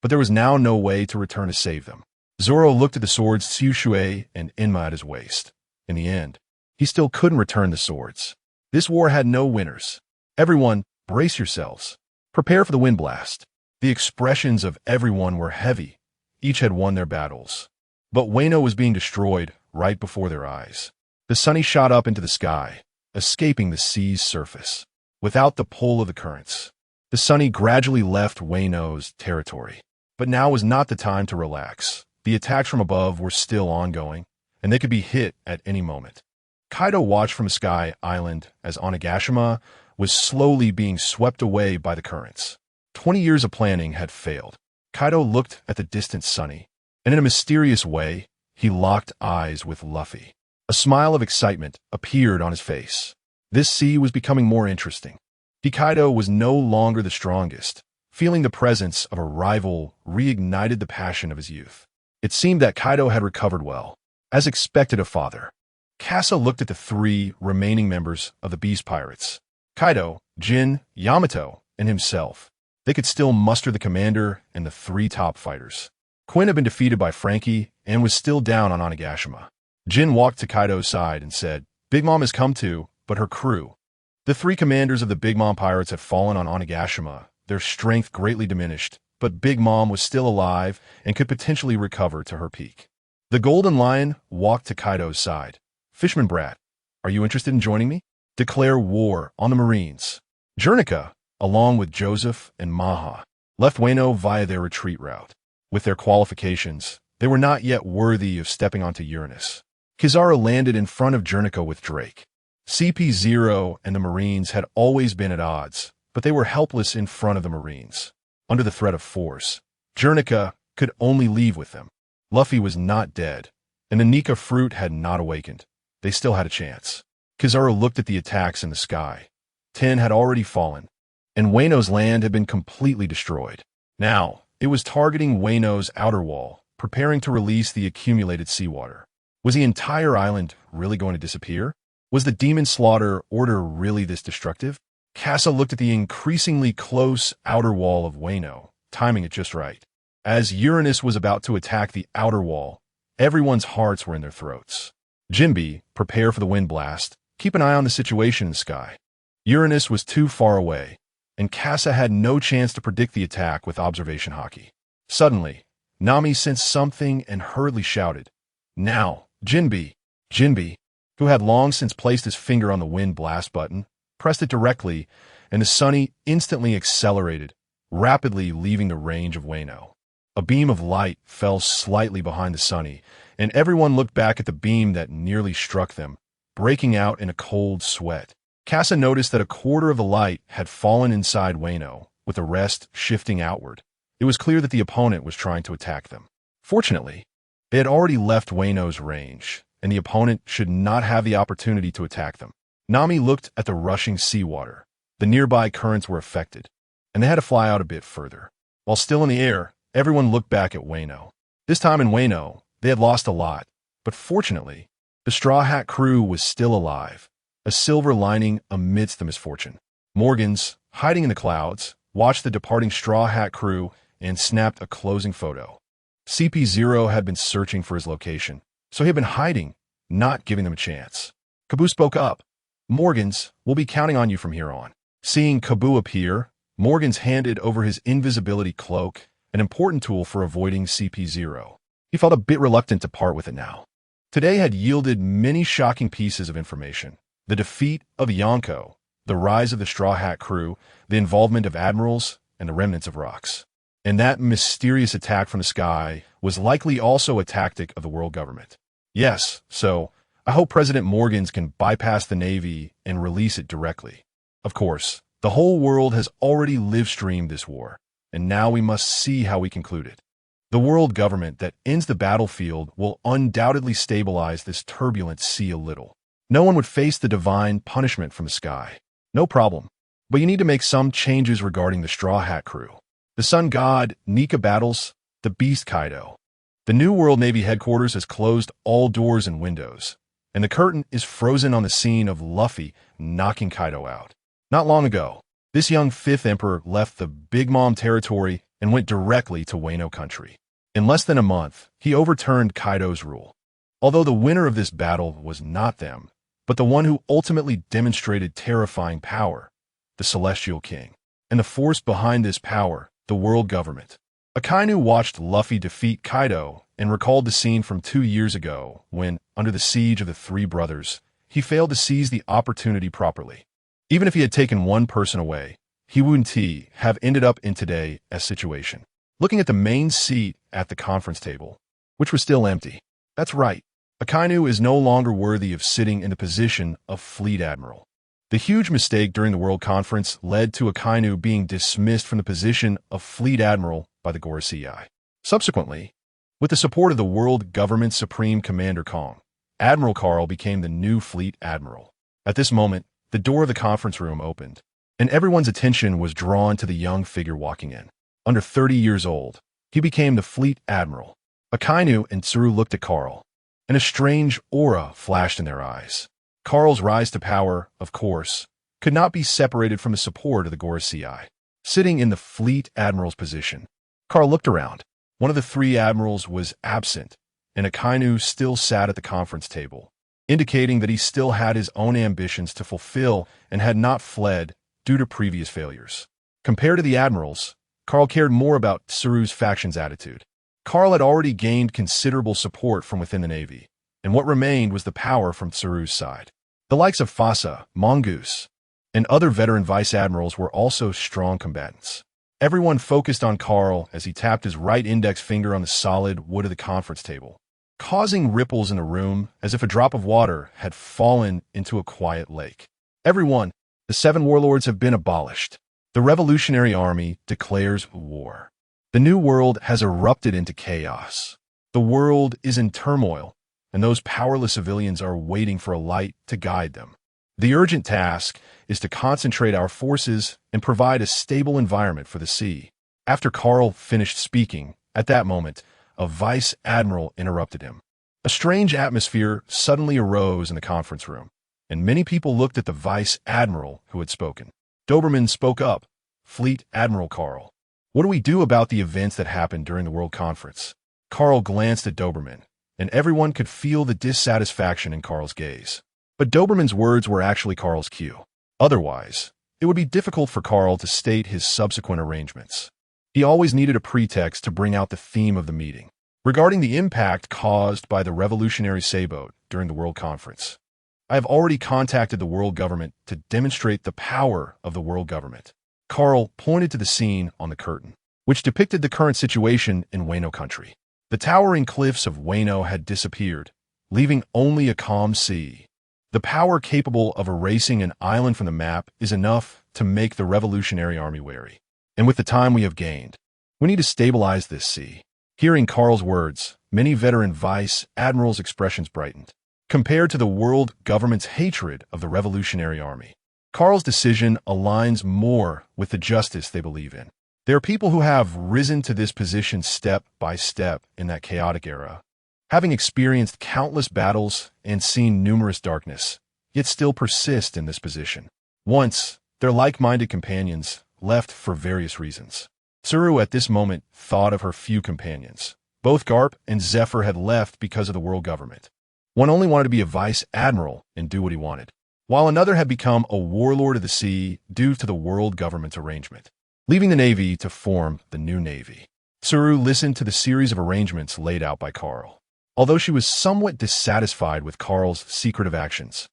Speaker 1: But there was now no way to return to save them. Zoro looked at the swords Tsushuei and Enma at his waist. In the end, he still couldn't return the swords. This war had no winners. Everyone, brace yourselves. Prepare for the wind blast. The expressions of everyone were heavy. Each had won their battles. But Wano was being destroyed right before their eyes. The Sunny shot up into the sky, escaping the sea's surface. Without the pull of the currents, the Sunny gradually left Wano's territory. But now was not the time to relax. The attacks from above were still ongoing, and they could be hit at any moment. Kaido watched from a sky island as Onigashima was slowly being swept away by the currents. 20 years of planning had failed. Kaido looked at the distant Sunny, and in a mysterious way, he locked eyes with Luffy. A smile of excitement appeared on his face. This sea was becoming more interesting. Kaido was no longer the strongest. Feeling the presence of a rival reignited the passion of his youth. It seemed that Kaido had recovered well, as expected of father. Casa looked at the three remaining members of the Beast Pirates. Kaido, Jin, Yamato, and himself. They could still muster the commander and the three top fighters. Quinn had been defeated by Frankie and was still down on Onigashima. Jin walked to Kaido's side and said, Big Mom has come too, but her crew. The three commanders of the Big Mom Pirates had fallen on Onigashima, their strength greatly diminished, but Big Mom was still alive and could potentially recover to her peak. The Golden Lion walked to Kaido's side. Fishman Brat, are you interested in joining me? Declare war on the Marines. Jernica, along with Joseph and Maha, left Wano via their retreat route. With their qualifications, they were not yet worthy of stepping onto Uranus. Kizaru landed in front of Jernica with Drake. CP0 and the Marines had always been at odds, but they were helpless in front of the Marines. Under the threat of force, Jernica could only leave with them. Luffy was not dead, and the Nika fruit had not awakened. They still had a chance. Kizaru looked at the attacks in the sky. 10 had already fallen, and Wano's land had been completely destroyed. Now, it was targeting Wano's outer wall, preparing to release the accumulated seawater. Was the entire island really going to disappear? Was the demon slaughter order really this destructive? Casa looked at the increasingly close outer wall of Wano, timing it just right. As Uranus was about to attack the outer wall, everyone's hearts were in their throats. Jinbe, prepare for the wind blast. Keep an eye on the situation in the sky. Uranus was too far away, and Casa had no chance to predict the attack with observation hockey. Suddenly, Nami sensed something and hurriedly shouted, "Now, Jinbe!" Jinbe, who had long since placed his finger on the wind blast button, pressed it directly, and the Sunny instantly accelerated, rapidly leaving the range of Wano. A beam of light fell slightly behind the Sunny, and everyone looked back at the beam that nearly struck them, breaking out in a cold sweat. Casa noticed that a quarter of the light had fallen inside Wano, with the rest shifting outward. It was clear that the opponent was trying to attack them. Fortunately, they had already left Wano's range, and the opponent should not have the opportunity to attack them. Nami looked at the rushing seawater. The nearby currents were affected, and they had to fly out a bit further. While still in the air, everyone looked back at Wano. This time in Wano, they had lost a lot, but fortunately, the Straw Hat crew was still alive, a silver lining amidst the misfortune. Morgans, hiding in the clouds, watched the departing Straw Hat crew and snapped a closing photo. CP0 had been searching for his location, so he had been hiding, not giving them a chance. Kabu spoke up. "Morgans, we'll be counting on you from here on." Seeing Kabu appear, Morgans handed over his invisibility cloak, an important tool for avoiding CP0. He felt a bit reluctant to part with it now. Today had yielded many shocking pieces of information. The defeat of Yonko, the rise of the Straw Hat crew, the involvement of admirals, and the remnants of rocks. And that mysterious attack from the sky was likely also a tactic of the world government. Yes, so I hope President Morgans can bypass the Navy and release it directly. Of course, the whole world has already live-streamed this war, and now we must see how we conclude it. The world government that ends the battlefield will undoubtedly stabilize this turbulent sea a little. No one would face the divine punishment from the sky. No problem. But you need to make some changes regarding the Straw Hat crew. The Sun God, Nika battles, the Beast Kaido. The New World Navy headquarters has closed all doors and windows, and the curtain is frozen on the scene of Luffy knocking Kaido out. Not long ago, this young Fifth Emperor left the Big Mom territory and went directly to Wano country. In less than a month, he overturned Kaido's rule. Although the winner of this battle was not them, but the one who ultimately demonstrated terrifying power, the Celestial King. And the force behind this power, the world government. Akainu watched Luffy defeat Kaido and recalled the scene from 2 years ago when, under the siege of the Three Brothers, he failed to seize the opportunity properly. Even if he had taken one person away, he wouldn't have ended up in today's situation. Looking at the main seat at the conference table, which was still empty. That's right, Akainu is no longer worthy of sitting in the position of Fleet Admiral. The huge mistake during the World Conference led to Akainu being dismissed from the position of Fleet Admiral by the Gorosei. Subsequently, with the support of the World Government Supreme Commander Kong, Admiral Carl became the new Fleet Admiral. At this moment, the door of the conference room opened, and everyone's attention was drawn to the young figure walking in. Under 30 years old, he became the Fleet Admiral. Akainu and Tsuru looked at Carl, and a strange aura flashed in their eyes. Carl's rise to power, of course, could not be separated from the support of the Gorosei. Sitting in the Fleet Admiral's position, Carl looked around. One of the three admirals was absent, and Akainu still sat at the conference table, indicating that he still had his own ambitions to fulfill and had not fled due to previous failures. Compared to the admirals, Carl cared more about Tsuru's faction's attitude. Carl had already gained considerable support from within the Navy, and what remained was the power from Tsuru's side. The likes of Fasa, Mongoose, and other veteran vice admirals were also strong combatants. Everyone focused on Carl as he tapped his right index finger on the solid wood of the conference table. causing ripples in the room as if a drop of water had fallen into a quiet lake. Everyone, the 7 warlords have been abolished. The Revolutionary Army declares war. The New World has erupted into chaos. The world is in turmoil, and those powerless civilians are waiting for a light to guide them. The urgent task is to concentrate our forces and provide a stable environment for the sea. After Carl finished speaking, at that moment, a vice admiral interrupted him. A strange atmosphere suddenly arose in the conference room, and many people looked at the vice admiral who had spoken. Doberman spoke up. Fleet Admiral Carl, what do we do about the events that happened during the World Conference? Carl glanced at Doberman, and everyone could feel the dissatisfaction in Carl's gaze. But Doberman's words were actually Carl's cue. Otherwise, it would be difficult for Carl to state his subsequent arrangements. He always needed a pretext to bring out the theme of the meeting. Regarding the impact caused by the revolutionary sailboat during the World Conference, I have already contacted the world government to demonstrate the power of the world government. Carl pointed to the scene on the curtain, which depicted the current situation in Wano country. The towering cliffs of Wano had disappeared, leaving only a calm sea. The power capable of erasing an island from the map is enough to make the Revolutionary Army wary. And with the time we have gained, we need to stabilize this sea. Hearing Carl's words, many veteran vice admirals' expressions brightened. Compared to the world government's hatred of the Revolutionary Army, Carl's decision aligns more with the justice they believe in. There are people who have risen to this position step by step in that chaotic era, having experienced countless battles and seen numerous darkness, yet still persist in this position. Once, their like-minded companions left for various reasons. Tsuru at this moment thought of her few companions. Both Garp and Zephyr had left because of the world government. One only wanted to be a vice admiral and do what he wanted, while another had become a warlord of the sea due to the world government's arrangement, leaving the Navy to form the new Navy. Tsuru listened to the series of arrangements laid out by Carl, although she was somewhat dissatisfied with Carl's secretive actions.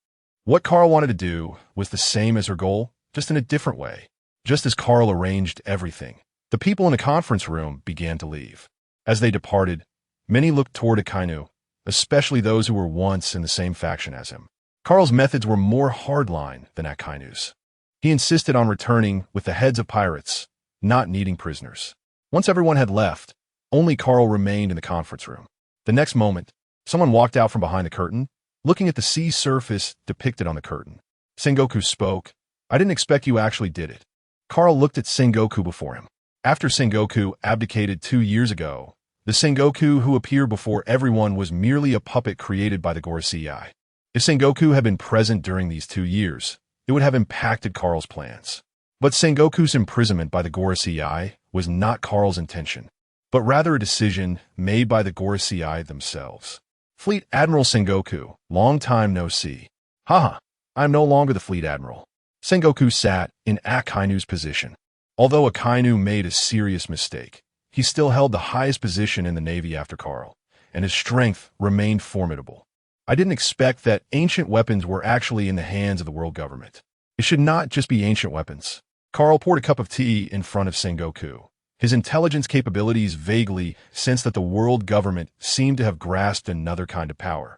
Speaker 1: What Carl wanted to do was the same as her goal, just in a different way. Just as Carl arranged everything, the people in the conference room began to leave. As they departed, many looked toward Akainu, especially those who were once in the same faction as him. Carl's methods were more hardline than Akainu's. He insisted on returning with the heads of pirates, not needing prisoners. Once everyone had left, only Carl remained in the conference room. The next moment, someone walked out from behind the curtain, looking at the sea surface depicted on the curtain. Sengoku spoke. I didn't expect you actually did it. Carl looked at Sengoku before him. After Sengoku abdicated 2 years ago, the Sengoku who appeared before everyone was merely a puppet created by the Gorosei. If Sengoku had been present during these 2 years, it would have impacted Carl's plans. But Sengoku's imprisonment by the Gorosei was not Carl's intention, but rather a decision made by the Gorosei themselves. Fleet Admiral Sengoku, long time no see. Haha, I am no longer the Fleet Admiral. Sengoku sat in Akainu's position. Although Akainu made a serious mistake, he still held the highest position in the Navy after Carl, and his strength remained formidable. I didn't expect that ancient weapons were actually in the hands of the world government. It should not just be ancient weapons. Carl poured a cup of tea in front of Sengoku. His intelligence capabilities vaguely sensed that the world government seemed to have grasped another kind of power.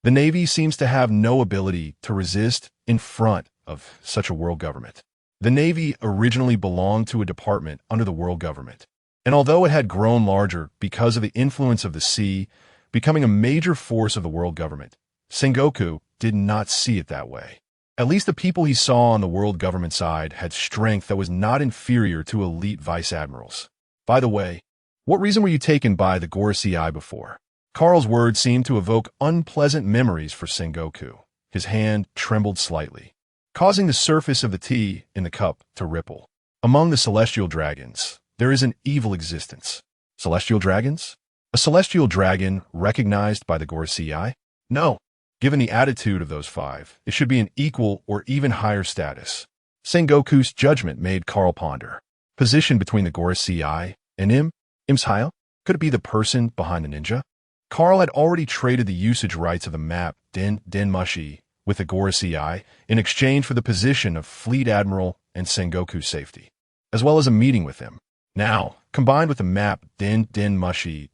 Speaker 1: The Navy seems to have no ability to resist in front of such a world government. The Navy originally belonged to a department under the world government, and although it had grown larger because of the influence of the sea, becoming a major force of the world government, Sengoku did not see it that way. At least the people he saw on the world government side had strength that was not inferior to elite vice admirals. By the way, what reason were you taken by the Gorosei before? Carl's words seemed to evoke unpleasant memories for Sengoku. His hand trembled slightly, causing the surface of the tea in the cup to ripple. Among the celestial dragons, there is an evil existence. Celestial dragons? A celestial dragon recognized by the Gorosei? No. Given the attitude of those 5, it should be an equal or even higher status. Sengoku's judgment made Carl ponder. Positioned between the Gorosei and Im's Haya? Could it be the person behind the ninja? Carl had already traded the usage rights of the map Den with the Gorosei in exchange for the position of Fleet Admiral and Sengoku's safety, as well as a meeting with him. Now, combined with the map Den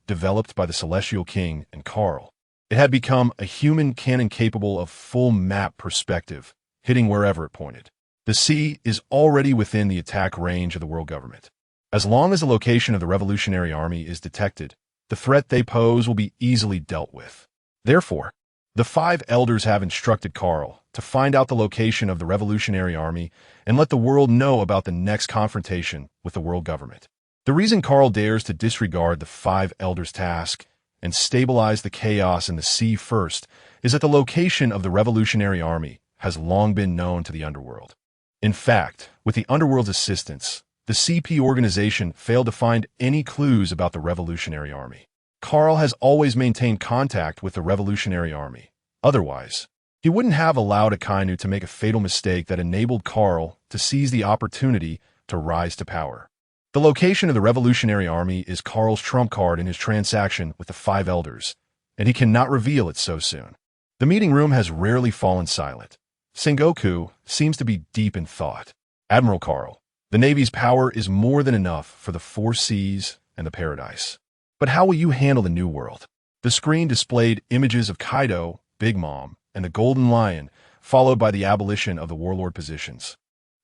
Speaker 1: developed by the Celestial King and Carl, It had become a human cannon capable of full map perspective, hitting wherever it pointed. The sea is already within the attack range of the world government. As long as the location of the Revolutionary Army is detected, the threat they pose will be easily dealt with. Therefore, the five elders have instructed Carl to find out the location of the Revolutionary Army and let the world know about the next confrontation with the world government. The reason Carl dares to disregard the five elders' task and stabilize the chaos in the sea first is that the location of the Revolutionary Army has long been known to the underworld. In fact, with the underworld's assistance, the CP organization failed to find any clues about the Revolutionary Army. Carl has always maintained contact with the Revolutionary Army. Otherwise, he wouldn't have allowed Akainu to make a fatal mistake that enabled Carl to seize the opportunity to rise to power. The location of the Revolutionary Army is Carl's trump card in his transaction with the five elders, and he cannot reveal it so soon. The meeting room has rarely fallen silent. Sengoku seems to be deep in thought. Admiral Carl, the Navy's power is more than enough for the four seas and the paradise. But how will you handle the New World? The screen displayed images of Kaido, Big Mom, and the Golden Lion, followed by the abolition of the warlord positions,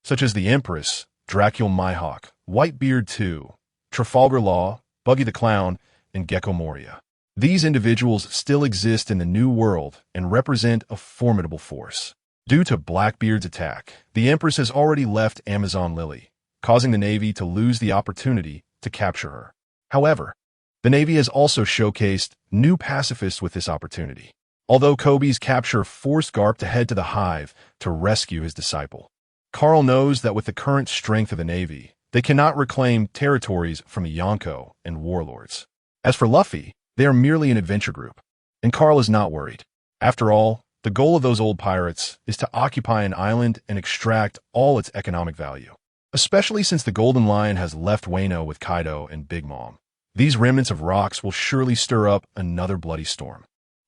Speaker 1: such as the Empress, Dracula Mihawk, Whitebeard II, Trafalgar Law, Buggy the Clown, and Gecko Moria. These individuals still exist in the New World and represent a formidable force. Due to Blackbeard's attack, the Empress has already left Amazon Lily, causing the Navy to lose the opportunity to capture her. However, the Navy has also showcased new pacifists with this opportunity. Although Kobe's capture forced Garp to head to the Hive to rescue his disciple, Carl knows that with the current strength of the Navy, they cannot reclaim territories from the Yonko and warlords. As for Luffy, they are merely an adventure group, and Carl is not worried. After all, the goal of those old pirates is to occupy an island and extract all its economic value, especially since the Golden Lion has left Wano with Kaido and Big Mom. These remnants of rocks will surely stir up another bloody storm.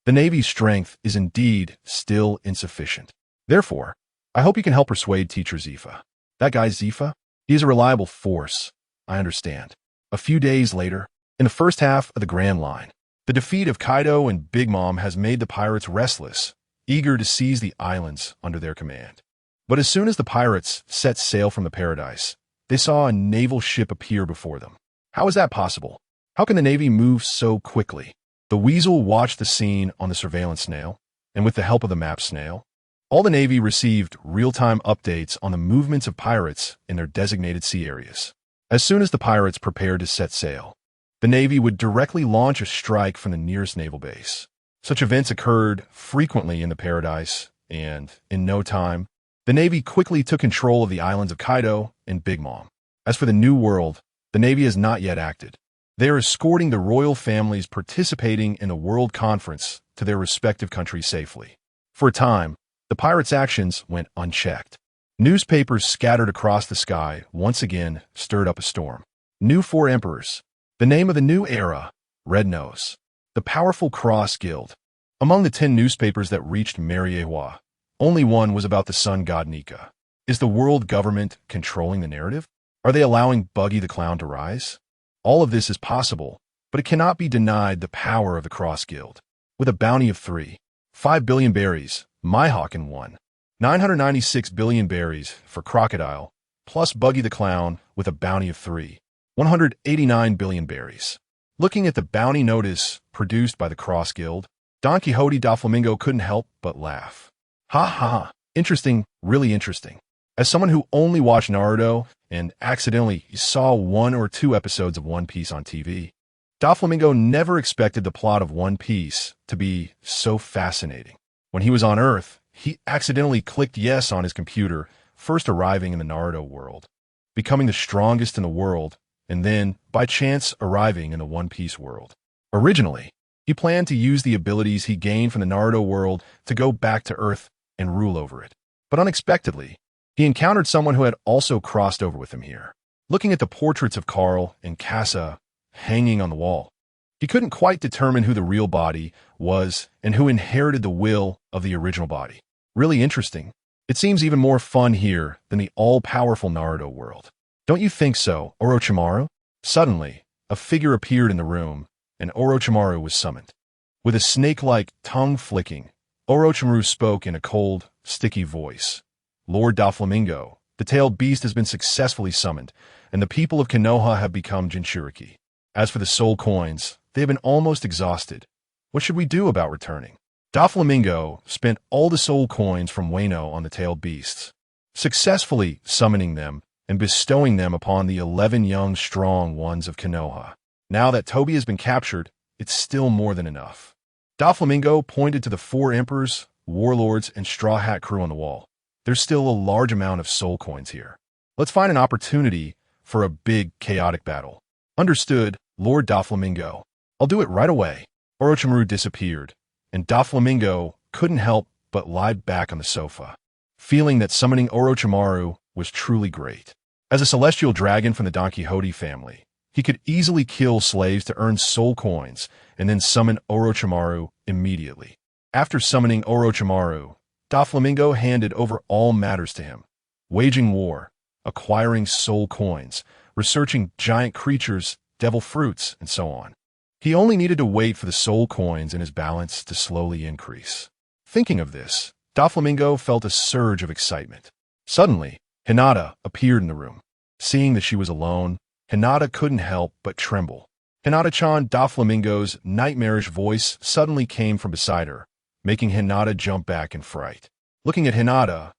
Speaker 1: The Navy's strength is indeed still insufficient. Therefore, I hope you can help persuade Teacher Zifa. That guy Zifa? He is a reliable force, I understand. A few days later, in the first half of the Grand Line, the defeat of Kaido and Big Mom has made the pirates restless, eager to seize the islands under their command. But as soon as the pirates set sail from the paradise, they saw a naval ship appear before them. How is that possible? How can the Navy move so quickly? The Weasel watched the scene on the surveillance snail, and with the help of the map snail, all the Navy received real-time updates on the movements of pirates in their designated sea areas. As soon as the pirates prepared to set sail, the Navy would directly launch a strike from the nearest naval base. Such events occurred frequently in the paradise, and, in no time, the Navy quickly took control of the islands of Kaido and Big Mom. As for the New World, the Navy has not yet acted. They are escorting the royal families participating in the World Conference to their respective countries safely. For a time, the pirates' actions went unchecked. Newspapers scattered across the sky once again stirred up a storm. New Four Emperors. The name of the new era, Red Nose. The powerful Cross Guild. Among the 10 newspapers that reached Mariewa, only one was about the sun god Nika. Is the world government controlling the narrative? Are they allowing Buggy the Clown to rise? All of this is possible, but it cannot be denied the power of the Cross Guild. With a bounty of 5 billion berries, Mihawk in 996 billion berries for Crocodile, plus Buggy the Clown with a bounty of 189 billion berries. Looking at the bounty notice produced by the Cross Guild, Don Quixote Doflamingo couldn't help but laugh. Ha ha, interesting, really interesting. As someone who only watched Naruto and accidentally saw 1 or 2 episodes of One Piece on TV, Doflamingo never expected the plot of One Piece to be so fascinating. When he was on Earth, he accidentally clicked yes on his computer, first arriving in the Naruto world, becoming the strongest in the world, and then, by chance, arriving in the One Piece world. Originally, he planned to use the abilities he gained from the Naruto world to go back to Earth and rule over it. But unexpectedly, he encountered someone who had also crossed over with him here. Looking at the portraits of Carl and Casa hanging on the wall, he couldn't quite determine who the real body was and who inherited the will of the original body. Really interesting. It seems even more fun here than the all-powerful Naruto world. Don't you think so, Orochimaru? Suddenly, a figure appeared in the room, and Orochimaru was summoned. With a snake-like tongue flicking, Orochimaru spoke in a cold, sticky voice. Lord Doflamingo, the tailed beast has been successfully summoned, and the people of Konoha have become Jinchuriki. As for the soul coins, they have been almost exhausted. What should we do about returning? Doflamingo spent all the soul coins from Wano on the tailed beasts, successfully summoning them and bestowing them upon the 11 young strong ones of Konoha. Now that Toby has been captured, it's still more than enough. Doflamingo pointed to the 4 emperors, warlords, and straw hat crew on the wall. There's still a large amount of soul coins here. Let's find an opportunity for a big, chaotic battle. Understood, Lord Doflamingo. I'll do it right away. Orochimaru disappeared, and Doflamingo couldn't help but lie back on the sofa, feeling that summoning Orochimaru was truly great. As a celestial dragon from the Don Quixote family, he could easily kill slaves to earn soul coins and then summon Orochimaru immediately. After summoning Orochimaru, Doflamingo handed over all matters to him, waging war, acquiring soul coins, researching giant creatures, devil fruits, and so on. He only needed to wait for the soul coins in his balance to slowly increase. Thinking of this, Doflamingo felt a surge of excitement. Suddenly, Hinata appeared in the room. Seeing that she was alone, Hinata couldn't help but tremble. Hinata-chan, Doflamingo's nightmarish voice suddenly came from beside her, making Hinata jump back in fright. Looking at Hinata,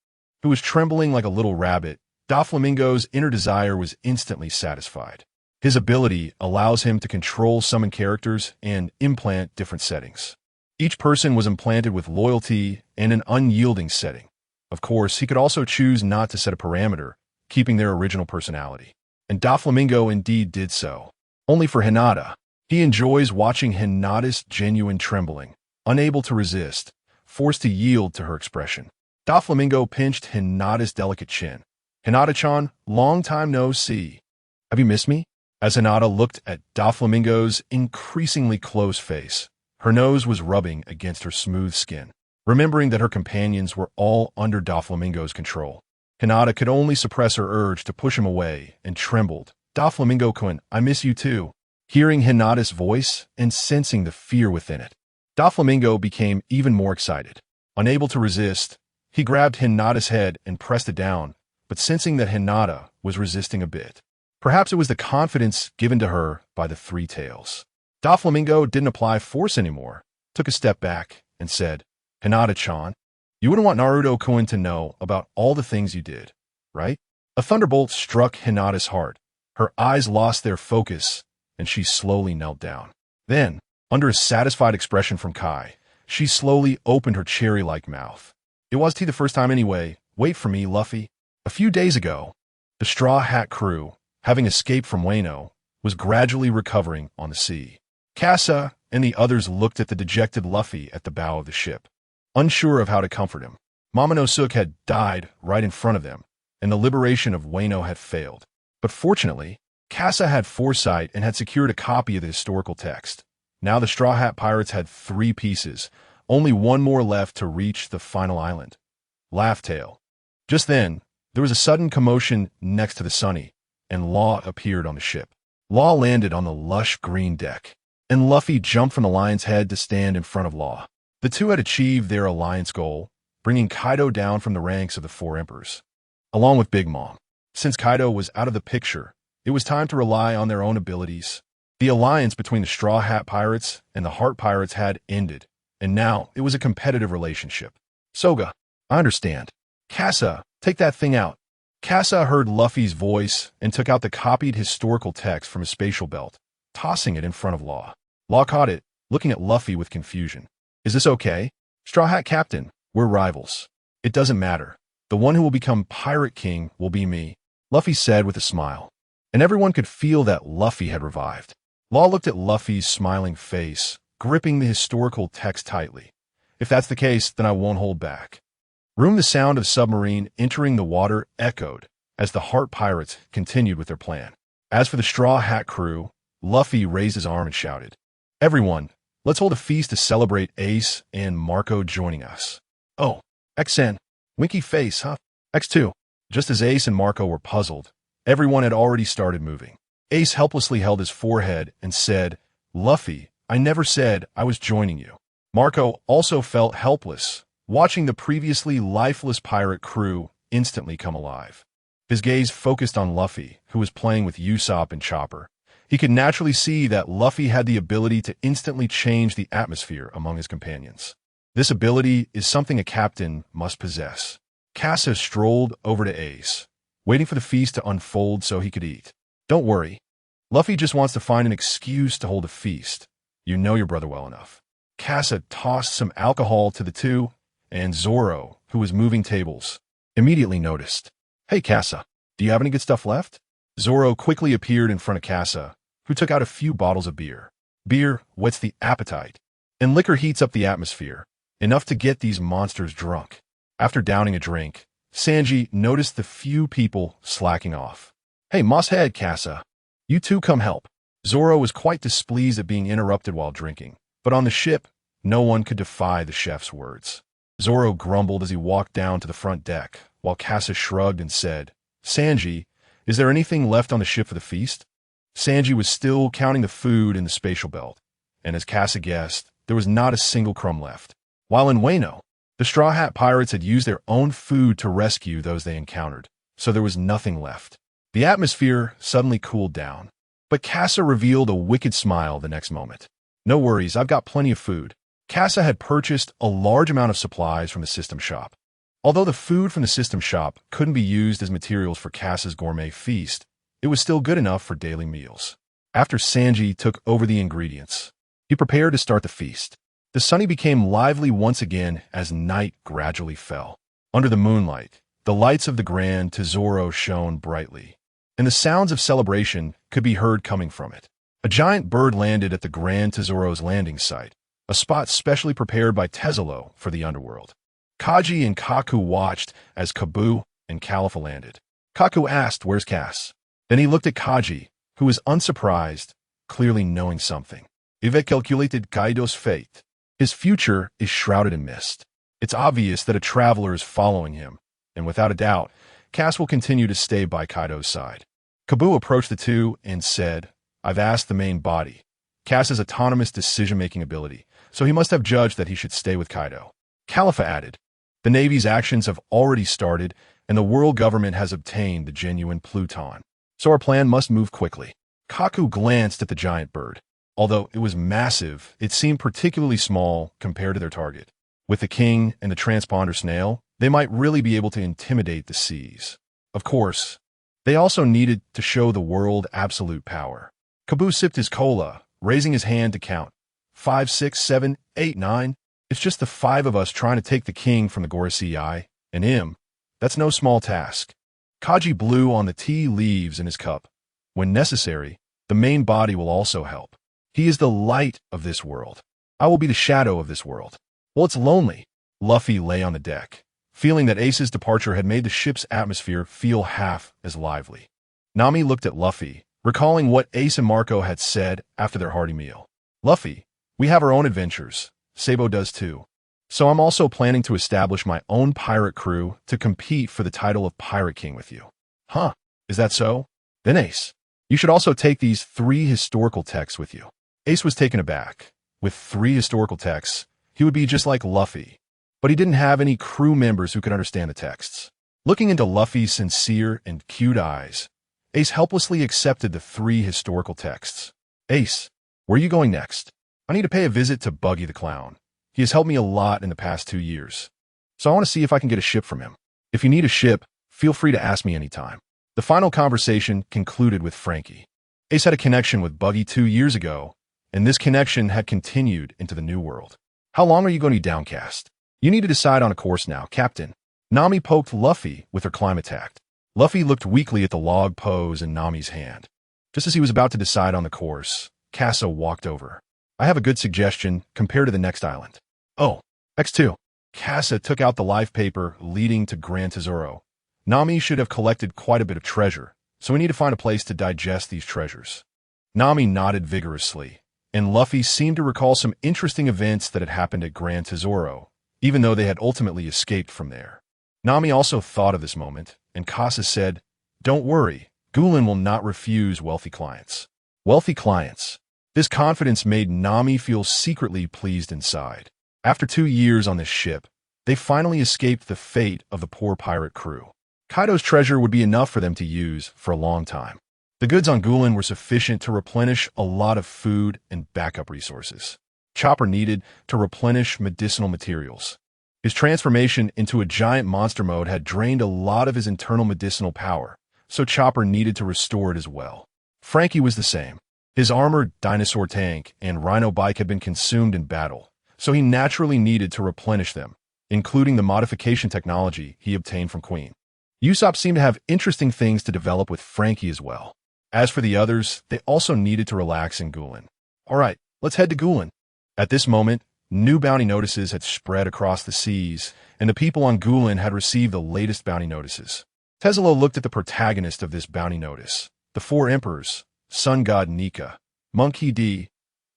Speaker 1: who was trembling like a little rabbit, Doflamingo's inner desire was instantly satisfied. His ability allows him to control summon characters and implant different settings. Each person was implanted with loyalty and an unyielding setting. Of course, he could also choose not to set a parameter, keeping their original personality. And Doflamingo indeed did so. Only for Hinata. He enjoys watching Hinata's genuine trembling, unable to resist, forced to yield to her expression. Doflamingo pinched Hinata's delicate chin. Hinata-chan, long time no see. Have you missed me? As Hinata looked at Doflamingo's increasingly close face, her nose was rubbing against her smooth skin. Remembering that her companions were all under Doflamingo's control, Hinata could only suppress her urge to push him away and trembled. Doflamingo-kun, I miss you too. Hearing Hinata's voice and sensing the fear within it, Doflamingo became even more excited. Unable to resist, he grabbed Hinata's head and pressed it down, but sensing that Hinata was resisting a bit. Perhaps it was the confidence given to her by the 3 tails. Doflamingo didn't apply force anymore, took a step back, and said, Hinata-chan, you wouldn't want Naruto-kun to know about all the things you did, right? A thunderbolt struck Hinata's heart. Her eyes lost their focus, and she slowly knelt down. Then, under a satisfied expression from Kai, she slowly opened her cherry-like mouth. It was the first time anyway. Wait for me, Luffy. A few days ago, the Straw Hat crew, having escaped from Wano, was gradually recovering on the sea. Casa and the others looked at the dejected Luffy at the bow of the ship, unsure of how to comfort him. Momonosuke had died right in front of them, and the liberation of Wano had failed. But fortunately, Casa had foresight and had secured a copy of the historical text. Now the Straw Hat Pirates had 3 pieces, only 1 more left to reach the final island, Laugh Tale. Just then, there was a sudden commotion next to the Sunny, and Law appeared on the ship. Law landed on the lush green deck, and Luffy jumped from the lion's head to stand in front of Law. The two had achieved their alliance goal, bringing Kaido down from the ranks of the 4 emperors, along with Big Mom. Since Kaido was out of the picture, it was time to rely on their own abilities. The alliance between the Straw Hat Pirates and the Heart Pirates had ended, and now it was a competitive relationship. Soga, I understand. Casa, take that thing out. Casa heard Luffy's voice and took out the copied historical text from his spatial belt, tossing it in front of Law. Law caught it, looking at Luffy with confusion. Is this okay? Straw Hat Captain, we're rivals. It doesn't matter. The one who will become Pirate King will be me, Luffy said with a smile. And everyone could feel that Luffy had revived. Law looked at Luffy's smiling face, gripping the historical text tightly. If that's the case, then I won't hold back. The sound of submarine entering the water echoed as the Heart Pirates continued with their plan. As for the Straw Hat crew, Luffy raised his arm and shouted, Everyone, let's hold a feast to celebrate Ace and Marco joining us. Oh, XN, winky face, huh? X2. Just as Ace and Marco were puzzled, everyone had already started moving. Ace helplessly held his forehead and said, Luffy, I never said I was joining you. Marco also felt helpless, watching the previously lifeless pirate crew instantly come alive. His gaze focused on Luffy, who was playing with Usopp and Chopper. He could naturally see that Luffy had the ability to instantly change the atmosphere among his companions. This ability is something a captain must possess. Casa strolled over to Ace, waiting for the feast to unfold so he could eat. Don't worry. Luffy just wants to find an excuse to hold a feast. You know your brother well enough. Casa tossed some alcohol to the two, and Zoro, who was moving tables, immediately noticed. Hey, Casa, do you have any good stuff left? Zoro quickly appeared in front of Casa, who took out a few bottles of beer. Beer whets the appetite, and liquor heats up the atmosphere, enough to get these monsters drunk. After downing a drink, Sanji noticed the few people slacking off. Hey, Mosshead, Casa, you two come help. Zoro was quite displeased at being interrupted while drinking, but on the ship, no one could defy the chef's words. Zoro grumbled as he walked down to the front deck, while Casa shrugged and said, Sanji, is there anything left on the ship for the feast? Sanji was still counting the food in the spatial belt, and as Casa guessed, there was not a single crumb left. While in Wano, the Straw Hat Pirates had used their own food to rescue those they encountered, so there was nothing left. The atmosphere suddenly cooled down, but Casa revealed a wicked smile the next moment. No worries, I've got plenty of food. Casa had purchased a large amount of supplies from the system shop. Although the food from the system shop couldn't be used as materials for Casa's gourmet feast, it was still good enough for daily meals. After Sanji took over the ingredients, he prepared to start the feast. The sunny became lively once again as night gradually fell. Under the moonlight, the lights of the Grand Tesoro shone brightly, and the sounds of celebration could be heard coming from it. A giant bird landed at the Grand Tesoro's landing site, a spot specially prepared by Tesolo for the underworld. Kaji and Kaku watched as Kabu and Califa landed. Kaku asked, "Where's Cass?" Then he looked at Kaji, who was unsurprised, clearly knowing something. I've calculated Kaido's fate. His future is shrouded in mist. It's obvious that a traveler is following him, and without a doubt, Cass will continue to stay by Kaido's side. Kabu approached the two and said, I've asked the main body. Cass has autonomous decision-making ability, so he must have judged that he should stay with Kaido. Califa added, the Navy's actions have already started, and the world government has obtained the genuine Pluton, so our plan must move quickly. Kaku glanced at the giant bird. Although it was massive, it seemed particularly small compared to their target. With the king and the transponder snail, they might really be able to intimidate the seas. Of course, they also needed to show the world absolute power. Kabu sipped his cola, raising his hand to count. 5, 6, 7, 8, 9. It's just the 5 of us trying to take the king from the Gorosei, and him. That's no small task. Kaji blew on the tea leaves in his cup. When necessary, the main body will also help. He is the light of this world. I will be the shadow of this world. Well, it's lonely. Luffy lay on the deck, feeling that Ace's departure had made the ship's atmosphere feel half as lively. Nami looked at Luffy, recalling what Ace and Marco had said after their hearty meal. Luffy, we have our own adventures. Sabo does too. So I'm also planning to establish my own pirate crew to compete for the title of Pirate King with you. Huh, is that so? Then Ace, you should also take these 3 historical texts with you. Ace was taken aback. With 3 historical texts, he would be just like Luffy. But he didn't have any crew members who could understand the texts. Looking into Luffy's sincere and cute eyes, Ace helplessly accepted the 3 historical texts. Ace, where are you going next? I need to pay a visit to Buggy the Clown. He has helped me a lot in the past 2 years. So I want to see if I can get a ship from him. If you need a ship, feel free to ask me anytime. The final conversation concluded with Frankie. Ace had a connection with Buggy 2 years ago, and this connection had continued into the new world. How long are you going to be downcast? You need to decide on a course now, Captain. Nami poked Luffy with her climate tact. Luffy looked weakly at the log pose in Nami's hand. Just as he was about to decide on the course, Casa walked over. I have a good suggestion compared to the next island. Oh, X2. Casa took out the life paper leading to Grand Tesoro. Nami should have collected quite a bit of treasure, so we need to find a place to digest these treasures. Nami nodded vigorously, and Luffy seemed to recall some interesting events that had happened at Grand Tesoro, even though they had ultimately escaped from there. Nami also thought of this moment, and Casa said, Don't worry, Gulen will not refuse wealthy clients. Wealthy clients. This confidence made Nami feel secretly pleased inside. After 2 years on this ship, they finally escaped the fate of the poor pirate crew. Kaido's treasure would be enough for them to use for a long time. The goods on Gulen were sufficient to replenish a lot of food and backup resources. Chopper needed to replenish medicinal materials. His transformation into a giant monster mode had drained a lot of his internal medicinal power, so Chopper needed to restore it as well. Frankie was the same. His armored dinosaur tank and rhino bike had been consumed in battle, so he naturally needed to replenish them, including the modification technology he obtained from Queen. Usopp seemed to have interesting things to develop with Frankie as well. As for the others, they also needed to relax in Gulen. Alright, let's head to Gulen. At this moment, new bounty notices had spread across the seas, and the people on Gulen had received the latest bounty notices. Tezzalo looked at the protagonist of this bounty notice, the 4 emperors, Sun God Nika, Men.The,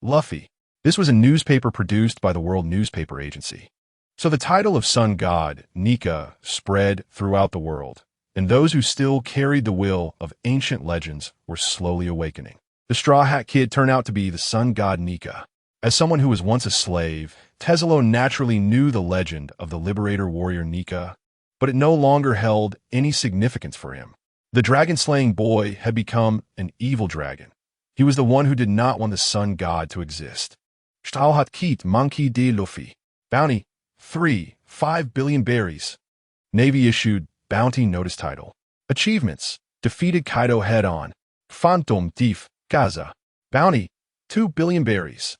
Speaker 1: Luffy. This was a newspaper produced by the World Newspaper Agency. So the title of Sun God Nika spread throughout the world, and those who still carried the will of ancient legends were slowly awakening. The Straw Hat Kid turned out to be the Sun God Nika. As someone who was once a slave, Tezzalo naturally knew the legend of the liberator warrior Nika, but it no longer held any significance for him. The dragon-slaying boy had become an evil dragon. He was the one who did not want the sun god to exist. Stalhat Keet Men.The Luffy. Bounty 5 billion berries. Navy issued bounty notice title. Achievements: defeated Kaido head-on. Phantom Thief Gaza. Bounty 2 billion berries.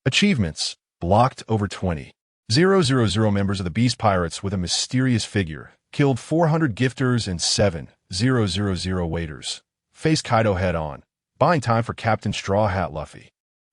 Speaker 1: Achievements: blocked over 20. 000 members of the Beast Pirates with a mysterious figure. Killed 400 gifters and 7,000 waiters. Faced Kaido head-on. Buying time for Captain Straw Hat Luffy.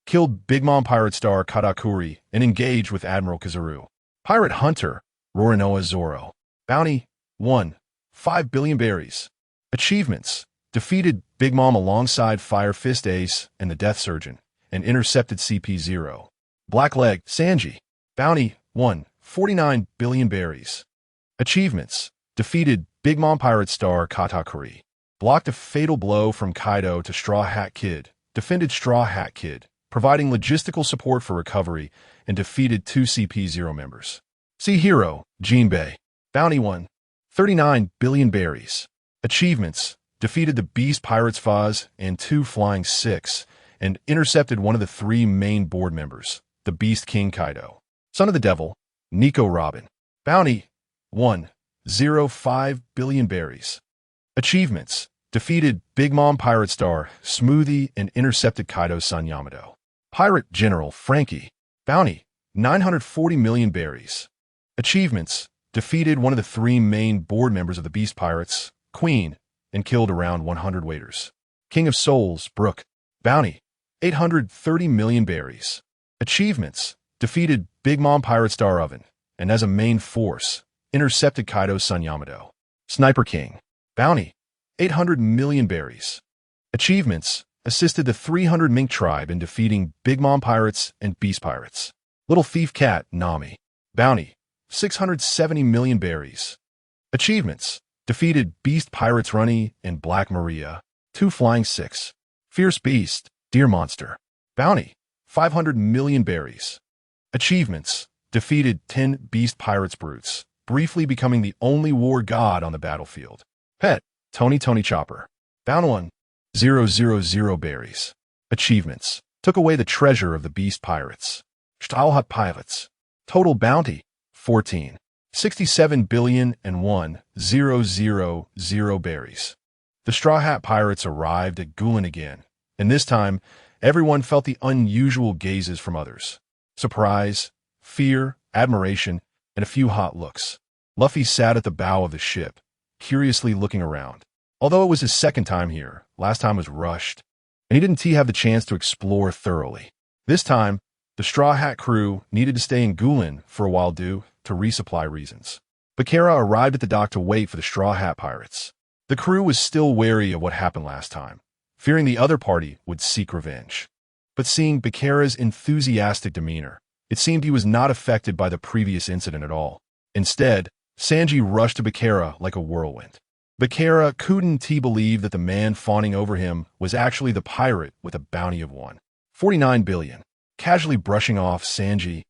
Speaker 1: Killed Big Mom Pirate Star Katakuri and engaged with Admiral Kizaru. Pirate Hunter Roronoa Zoro. Bounty 5 billion berries. Achievements: defeated Big Mom alongside Fire Fist Ace and the Death Surgeon, and intercepted CP0. Blackleg Sanji. Bounty 49 billion berries. Achievements: defeated Big Mom Pirate Star Katakuri. Blocked a fatal blow from Kaido to Straw Hat Kid. Defended Straw Hat Kid, providing logistical support for recovery, and defeated 2 CP0 members. See Hero Jinbei. Bounty 39 billion berries. Achievements: defeated the Beast Pirates Foz and 2 Flying 6, and intercepted one of the 3 main board members, the Beast King Kaido. Son of the Devil Nico Robin. Bounty 5 billion berries. Achievements: defeated Big Mom Pirate Star Smoothie and intercepted Kaido's son Yamato. Pirate General Frankie. Bounty 940 million berries. Achievements: defeated one of the 3 main board members of the Beast Pirates, Queen, and killed around 100 waiters. King of Souls Brook. Bounty 830 million berries. Achievements: defeated Big Mom Pirate Star Oven, and as a main force, intercepted Kaido's son Yamato. Sniper King. Bounty 800 million berries. Achievements: assisted the 300 Mink tribe in defeating Big Mom Pirates and Beast Pirates. Little Thief Cat Nami. Bounty 670 million berries. Achievements: defeated Beast Pirates Runny and Black Maria, 2 Flying 6. Fierce Beast Deer Monster. Bounty 500 million berries. Achievements: defeated 10 Beast Pirates Brutes, briefly becoming the only war god on the battlefield. Pet Tony Chopper. Bounty 000 berries. Achievements: took away the treasure of the Beast Pirates. Stahlhut Pirates. Total bounty 14. 67 billion and 1,000 berries. The Straw Hat Pirates arrived at Gulen again, and this time, everyone felt the unusual gazes from others. Surprise, fear, admiration, and a few hot looks. Luffy sat at the bow of the ship, curiously looking around. Although it was his second time here, last time was rushed, and he didn't have the chance to explore thoroughly. This time, the Straw Hat crew needed to stay in Gulen for a while due to resupply reasons. Bakara arrived at the dock to wait for the Straw Hat Pirates. The crew was still wary of what happened last time, fearing the other party would seek revenge. But seeing Bakara's enthusiastic demeanor, it seemed he was not affected by the previous incident at all. Instead, Sanji rushed to Bakara like a whirlwind. Bakara couldn't believe that the man fawning over him was actually the pirate with a bounty of 1. 49 billion. Casually brushing off Sanji,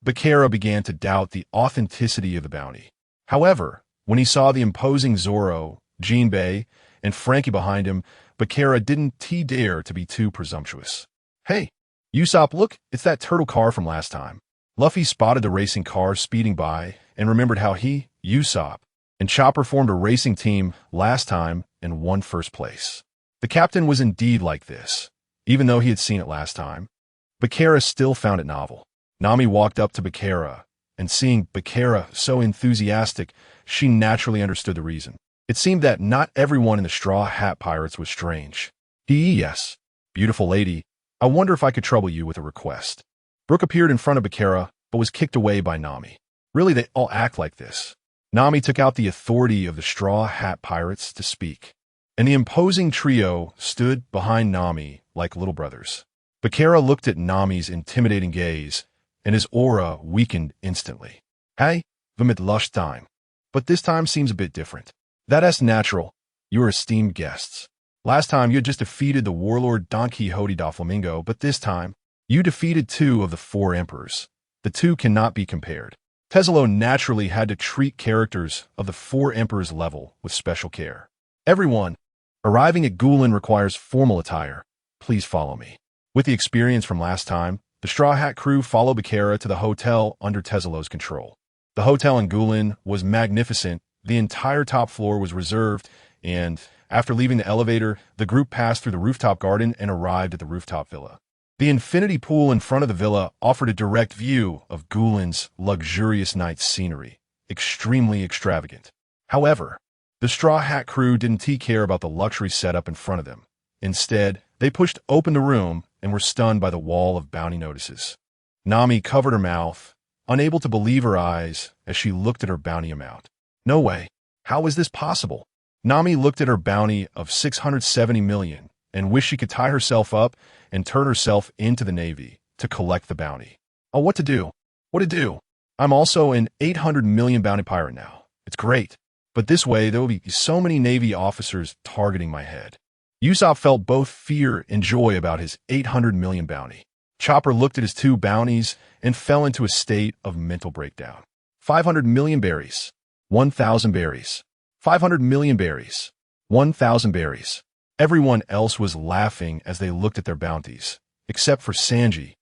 Speaker 1: Bakera began to doubt the authenticity of the bounty. However, when he saw the imposing Zoro, Jinbei, and Frankie behind him, Bakera didn't dare to be too presumptuous. Hey, Usopp, look, it's that turtle car from last time. Luffy spotted the racing car speeding by and remembered how he, Usopp, and Chopper formed a racing team last time and won first place. The captain was indeed like this, even though he had seen it last time. Bakera still found it novel. Nami walked up to Bakera, and seeing Bakera so enthusiastic, she naturally understood the reason. It seemed that not everyone in the Straw Hat Pirates was strange. Yes, beautiful lady, I wonder if I could trouble you with a request. Brook appeared in front of Bakera, but was kicked away by Nami. Really, they all act like this. Nami took out the authority of the Straw Hat Pirates to speak, and the imposing trio stood behind Nami like little brothers. Bakera looked at Nami's intimidating gaze, and his aura weakened instantly. Hey, mit lush time. But this time seems a bit different. That's natural. You are esteemed guests. Last time you had just defeated the warlord Don Quixote da Flamingo, but this time you defeated 2 of the 4 emperors. The 2 cannot be compared. Tezzolo naturally had to treat characters of the 4 emperors level with special care. Everyone arriving at Gulen requires formal attire. Please follow me. With the experience from last time, the Straw Hat crew followed Bakera to the hotel under Tezzolo's control. The hotel in Gulen was magnificent. The entire top floor was reserved, and after leaving the elevator, the group passed through the rooftop garden and arrived at the rooftop villa. The infinity pool in front of the villa offered a direct view of Gulen's luxurious night scenery, extremely extravagant. However, the Straw Hat crew didn't care about the luxury setup in front of them. Instead, they pushed open the room and were stunned by the wall of bounty notices. Nami covered her mouth, unable to believe her eyes as she looked at her bounty amount. No way. How is this possible? Nami looked at her bounty of 670 million and wished she could tie herself up and turn herself into the Navy to collect the bounty. Oh, what to do? What to do? I'm also an 800 million bounty pirate now. It's great. But this way, there will be so many Navy officers targeting my head. Usopp felt both fear and joy about his 800 million bounty. Chopper looked at his 2 bounties and fell into a state of mental breakdown. 500 million berries. 1,000 berries. 500 million berries. 1,000 berries. Everyone else was laughing as they looked at their bounties, except for Sanji,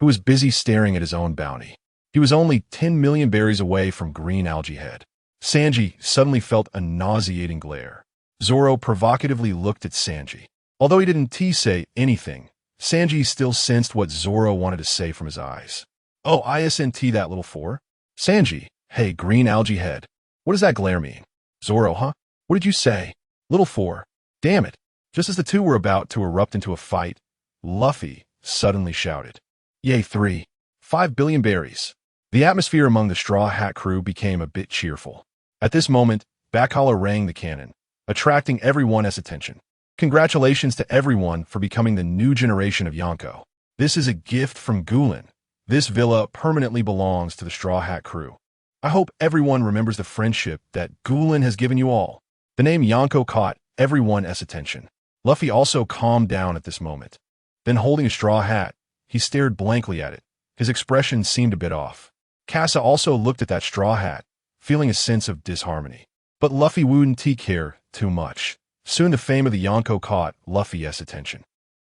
Speaker 1: who was busy staring at his own bounty. He was only 10 million berries away from Green Algae Head. Sanji suddenly felt a nauseating glare. Zoro provocatively looked at Sanji. Although he didn't say anything, Sanji still sensed what Zoro wanted to say from his eyes. Oh, isn't that little 4? Sanji, hey, Green Algae Head. What does that glare mean? Zoro, huh? What did you say? Little 4. Damn it. Just as the 2 were about to erupt into a fight, Luffy suddenly shouted, Yay 3. 5 billion berries. The atmosphere among the Straw Hat crew became a bit cheerful. At this moment, Backhollow rang the cannon, attracting everyone's attention. Congratulations to everyone for becoming the new generation of Yonko. This is a gift from Gulen. This villa permanently belongs to the Straw Hat crew. I hope everyone remembers the friendship that Gulen has given you all. The name Yonko caught everyone's attention. Luffy also calmed down at this moment. Then holding a straw hat, he stared blankly at it. His expression seemed a bit off. Casa also looked at that straw hat, feeling a sense of disharmony. But Luffy wouldn't care too much. Soon the fame of the Yonko caught Luffy's attention.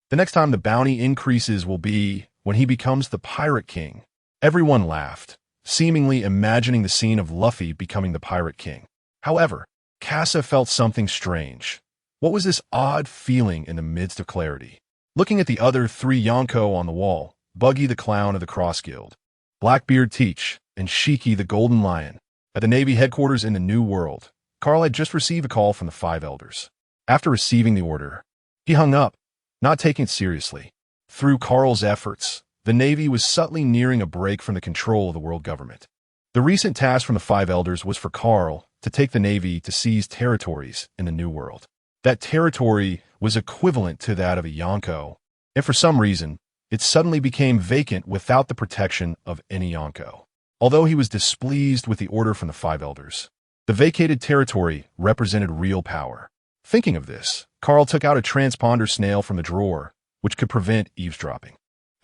Speaker 1: The next time the bounty increases will be when he becomes the Pirate King. Everyone laughed, seemingly imagining the scene of Luffy becoming the Pirate King. However, Casa felt something strange. What was this odd feeling in the midst of clarity? Looking at the other 3 Yonko on the wall, Buggy the Clown of the Cross Guild, Blackbeard Teach, and Shiki the Golden Lion, at the Navy headquarters in the New World, Carl had just received a call from the 5 elders. After receiving the order, he hung up, not taking it seriously. Through Carl's efforts, the Navy was subtly nearing a break from the control of the world government. The recent task from the 5 elders was for Carl to take the Navy to seize territories in the New World. That territory was equivalent to that of a Yonko, and for some reason, it suddenly became vacant without the protection of any Yonko. Although he was displeased with the order from the 5 elders, the vacated territory represented real power. Thinking of this, Carl took out a transponder snail from the drawer, which could prevent eavesdropping.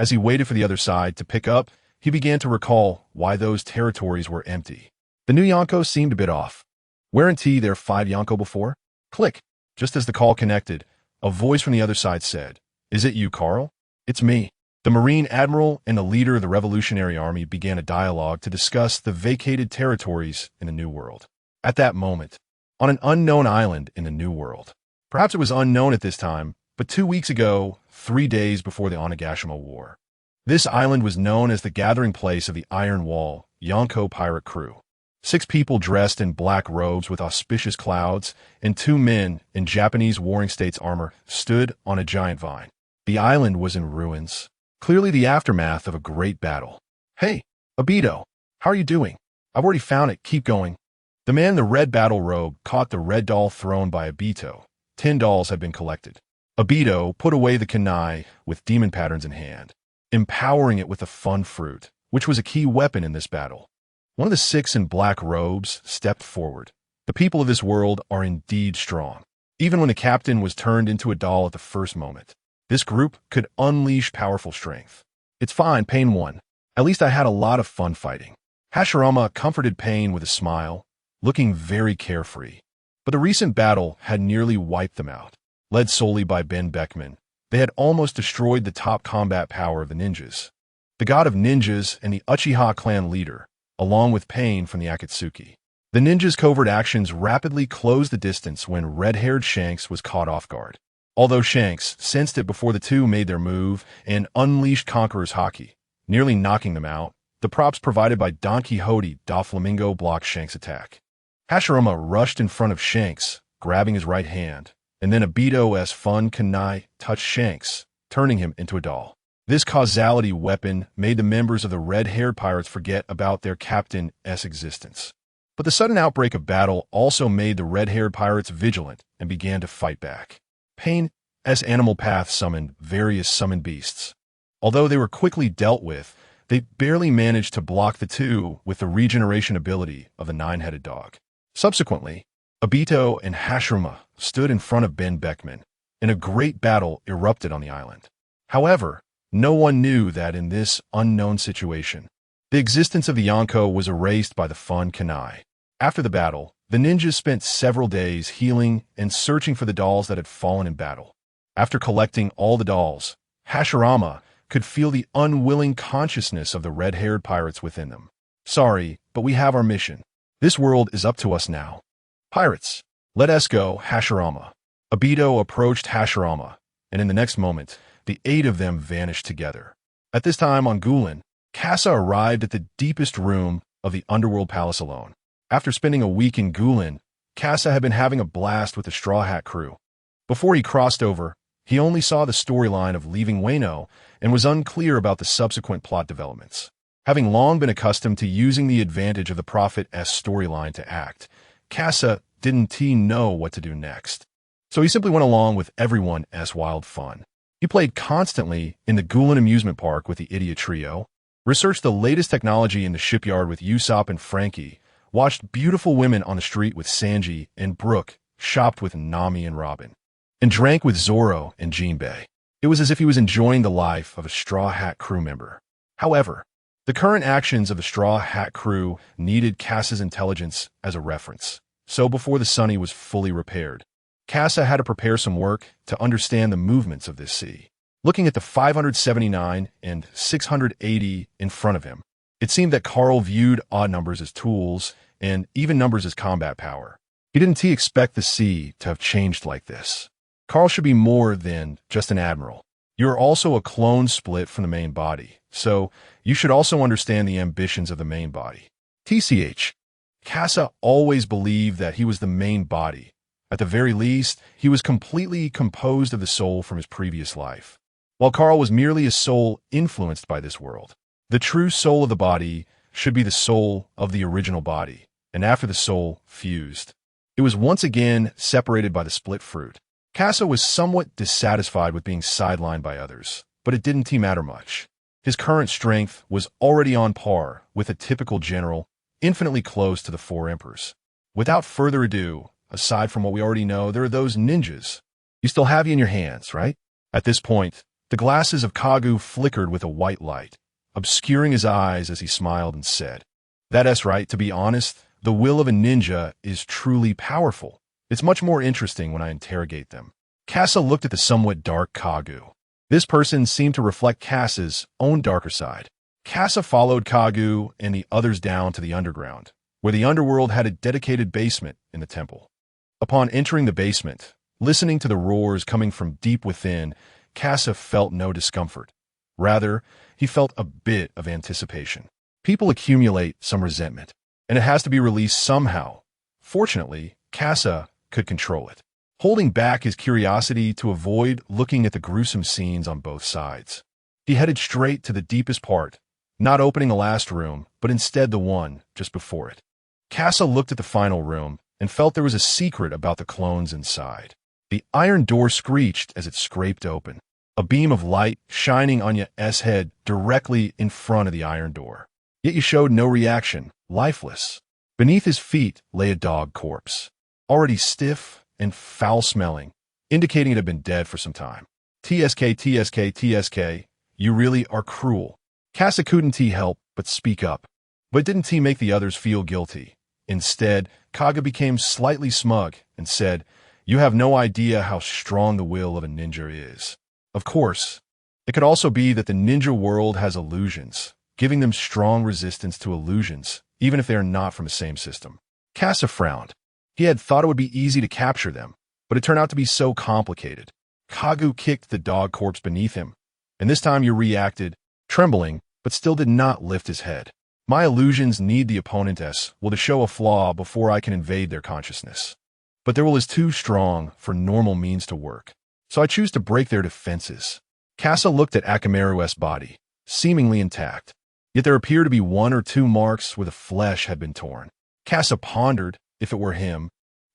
Speaker 1: As he waited for the other side to pick up, he began to recall why those territories were empty. The new Yonko seemed a bit off. Weren't there 5 Yonko before? Click. Just as the call connected, a voice from the other side said, "Is it you, Carl?" "It's me." The Marine Admiral and the leader of the Revolutionary Army began a dialogue to discuss the vacated territories in the New World. At that moment, on an unknown island in the New World. Perhaps it was unknown at this time, but 2 weeks ago, 3 days before the Onigashima War, this island was known as the gathering place of the Iron Wall Yonko pirate crew. 6 people dressed in black robes with auspicious clouds, and 2 men in Japanese Warring States armor stood on a giant vine. The island was in ruins, clearly the aftermath of a great battle. "Hey, Obito, how are you doing? I've already found it, keep going." The man in the red battle robe caught the red doll thrown by Obito. 10 dolls had been collected. Obito put away the kunai with demon patterns in hand, empowering it with the fun fruit, which was a key weapon in this battle. One of the 6 in black robes stepped forward. The people of this world are indeed strong. Even when the captain was turned into a doll at the first moment, this group could unleash powerful strength. "It's fine, Pain won. At least I had a lot of fun fighting." Hashirama comforted Pain with a smile, looking very carefree. But the recent battle had nearly wiped them out. Led solely by Ben Beckman, they had almost destroyed the top combat power of the ninjas. The god of ninjas and the Uchiha clan leader, along with Pain from the Akatsuki. The ninjas' covert actions rapidly closed the distance when red-haired Shanks was caught off guard. Although Shanks sensed it before the two made their move and unleashed Conqueror's Haki, nearly knocking them out, the props provided by Don Quixote Doflamingo blocked Shanks' attack. Hashirama rushed in front of Shanks, grabbing his right hand, and then Obito's fun kunai touched Shanks, turning him into a doll. This causality weapon made the members of the red-haired pirates forget about their captain's existence. But the sudden outbreak of battle also made the red-haired pirates vigilant and began to fight back. Pain's animal path summoned various summoned beasts. Although they were quickly dealt with, they barely managed to block the two with the regeneration ability of the 9-headed dog. Subsequently, Obito and Hashirama stood in front of Ben Beckman, and a great battle erupted on the island. However, no one knew that in this unknown situation, the existence of the Yonko was erased by the fun kunai. After the battle, the ninjas spent several days healing and searching for the dolls that had fallen in battle. After collecting all the dolls, Hashirama could feel the unwilling consciousness of the red-haired pirates within them. "Sorry, but we have our mission. This world is up to us now. Pirates, let us go, Hashirama." Obito approached Hashirama, and in the next moment, the 8 of them vanished together. At this time on Gulen, Kasa arrived at the deepest room of the Underworld Palace alone. After spending a week in Gulen, Kasa had been having a blast with the Straw Hat crew. Before he crossed over, he only saw the storyline of leaving Wano and was unclear about the subsequent plot developments. Having long been accustomed to using the advantage of the Prophet's storyline to act, Kasa didn't know what to do next. So he simply went along with everyone's wild fun. He played constantly in the Gulen amusement park with the Idiot Trio, researched the latest technology in the shipyard with Usopp and Frankie, watched beautiful women on the street with Sanji and Brooke, shopped with Nami and Robin, and drank with Zoro and Jinbei. It was as if he was enjoying the life of a Straw Hat crew member. However, the current actions of the Straw Hat crew needed Kasa's intelligence as a reference. So before the Sunny was fully repaired, Kasa had to prepare some work to understand the movements of this sea. Looking at the 579 and 680 in front of him, it seemed that Carl viewed odd numbers as tools and even numbers as combat power. He didn't expect the sea to have changed like this. Carl should be more than just an admiral. You are also a clone split from the main body, so you should also understand the ambitions of the main body. TCH. Kasa always believed that he was the main body. At the very least, he was completely composed of the soul from his previous life. While Carl was merely a soul influenced by this world, the true soul of the body should be the soul of the original body, and after the soul fused, it was once again separated by the split fruit. Kasa was somewhat dissatisfied with being sidelined by others, but it didn't matter much. His current strength was already on par with a typical general, infinitely close to the 4 emperors. Without further ado, aside from what we already know, there are those ninjas. You still have you in your hands, right? At this point, The glasses of Kagu flickered with a white light, obscuring his eyes as he smiled and said, "That's right, to be honest, the will of a ninja is truly powerful. It's much more interesting when I interrogate them." Kasa looked at the somewhat dark Kagu. This person seemed to reflect Kasa's own darker side. Kasa followed Kagu and the others down to the underground, where the underworld had a dedicated basement in the temple. Upon entering the basement, listening to the roars coming from deep within, Kasa felt no discomfort. Rather, he felt a bit of anticipation. People accumulate some resentment, and it has to be released somehow. Fortunately, Kasa could control it, holding back his curiosity to avoid looking at the gruesome scenes on both sides. He headed straight to the deepest part, not opening the last room, but instead the one just before it. Kasa looked at the final room and felt there was a secret about the clones inside. The iron door screeched as it scraped open, a beam of light shining on Ya's head directly in front of the iron door. Yet he showed no reaction, lifeless. Beneath his feet lay a dog corpse, already stiff and foul-smelling, indicating it had been dead for some time. TSK, you really are cruel. Kasa couldn't help but speak up, but didn't make the others feel guilty. Instead, Kaga became slightly smug and said, "You have no idea how strong the will of a ninja is." Of course, it could also be that the ninja world has illusions, giving them strong resistance to illusions, even if they are not from the same system. Kasa frowned. He had thought it would be easy to capture them, but it turned out to be so complicated. Kagu kicked the dog corpse beneath him, and this time you reacted, trembling, but still did not lift his head. "My illusions need the opponent's will to show a flaw before I can invade their consciousness. But their will is too strong for normal means to work, so I choose to break their defenses." Kasa looked at Akamaru's body, seemingly intact, yet there appeared to be 1 or 2 marks where the flesh had been torn. Kasa pondered, if it were him,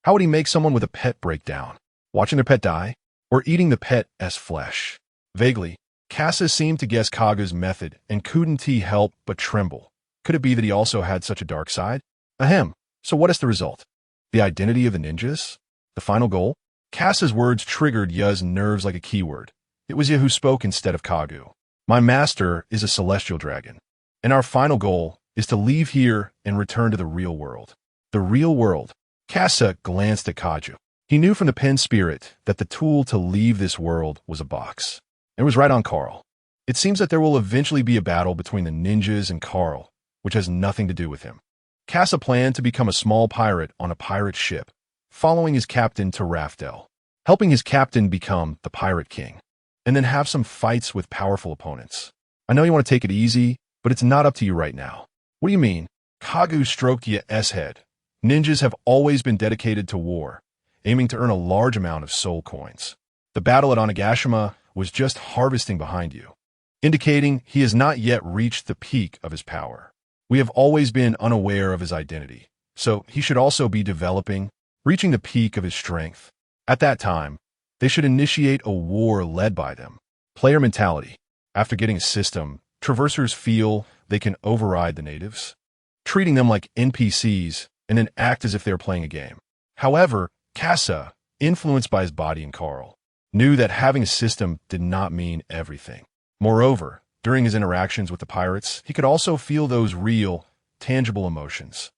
Speaker 1: how would he make someone with a pet break down? Watching their pet die? Or eating the pet's flesh? Vaguely, Kasa seemed to guess Kagu's method and couldn't help but tremble. Could it be that he also had such a dark side? Ahem. So what is the result? The identity of the ninjas? The final goal? Kasa's words triggered Ya's nerves like a keyword. It was Ya who spoke instead of Kagu. "My master is a celestial dragon, and our final goal is to leave here and return to the real world." The real world? Kasa glanced at Kaju. He knew from the pen spirit that the tool to leave this world was a box. It was right on Carl. It seems that there will eventually be a battle between the ninjas and Carl, which has nothing to do with him. Kasa planned to become a small pirate on a pirate ship, following his captain to Raftel, helping his captain become the Pirate King, and then have some fights with powerful opponents. "I know you want to take it easy, but it's not up to you right now." "What do you mean?" Kagu stroked Ya's head. "Ninjas have always been dedicated to war, aiming to earn a large amount of soul coins. The battle at Onigashima was just harvesting behind you, indicating he has not yet reached the peak of his power. We have always been unaware of his identity, so he should also be developing, reaching the peak of his strength. At that time, they should initiate a war led by them." Player mentality. After getting a system, traversers feel they can override the natives, treating them like NPCs and then act as if they are playing a game. However, Kasa, influenced by his body and Carl, knew that having a system did not mean everything. Moreover, during his interactions with the pirates, he could also feel those real, tangible emotions,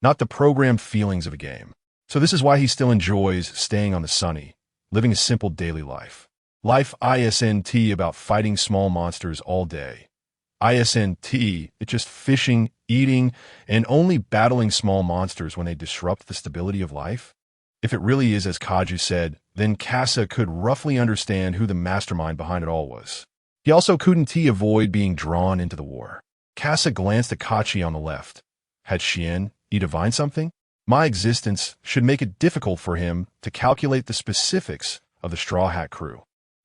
Speaker 1: not the programmed feelings of a game. So this is why he still enjoys staying on the sunny, living a simple daily life. Life isn't about fighting small monsters all day. Isn't it's just fishing, eating, and only battling small monsters when they disrupt the stability of life. If it really is as Kaju said, then Kasa could roughly understand who the mastermind behind it all was. He also couldn't avoid being drawn into the war. Kasa glanced at Kachi on the left. Had Shien divined something? My existence should make it difficult for him to calculate the specifics of the Straw Hat crew.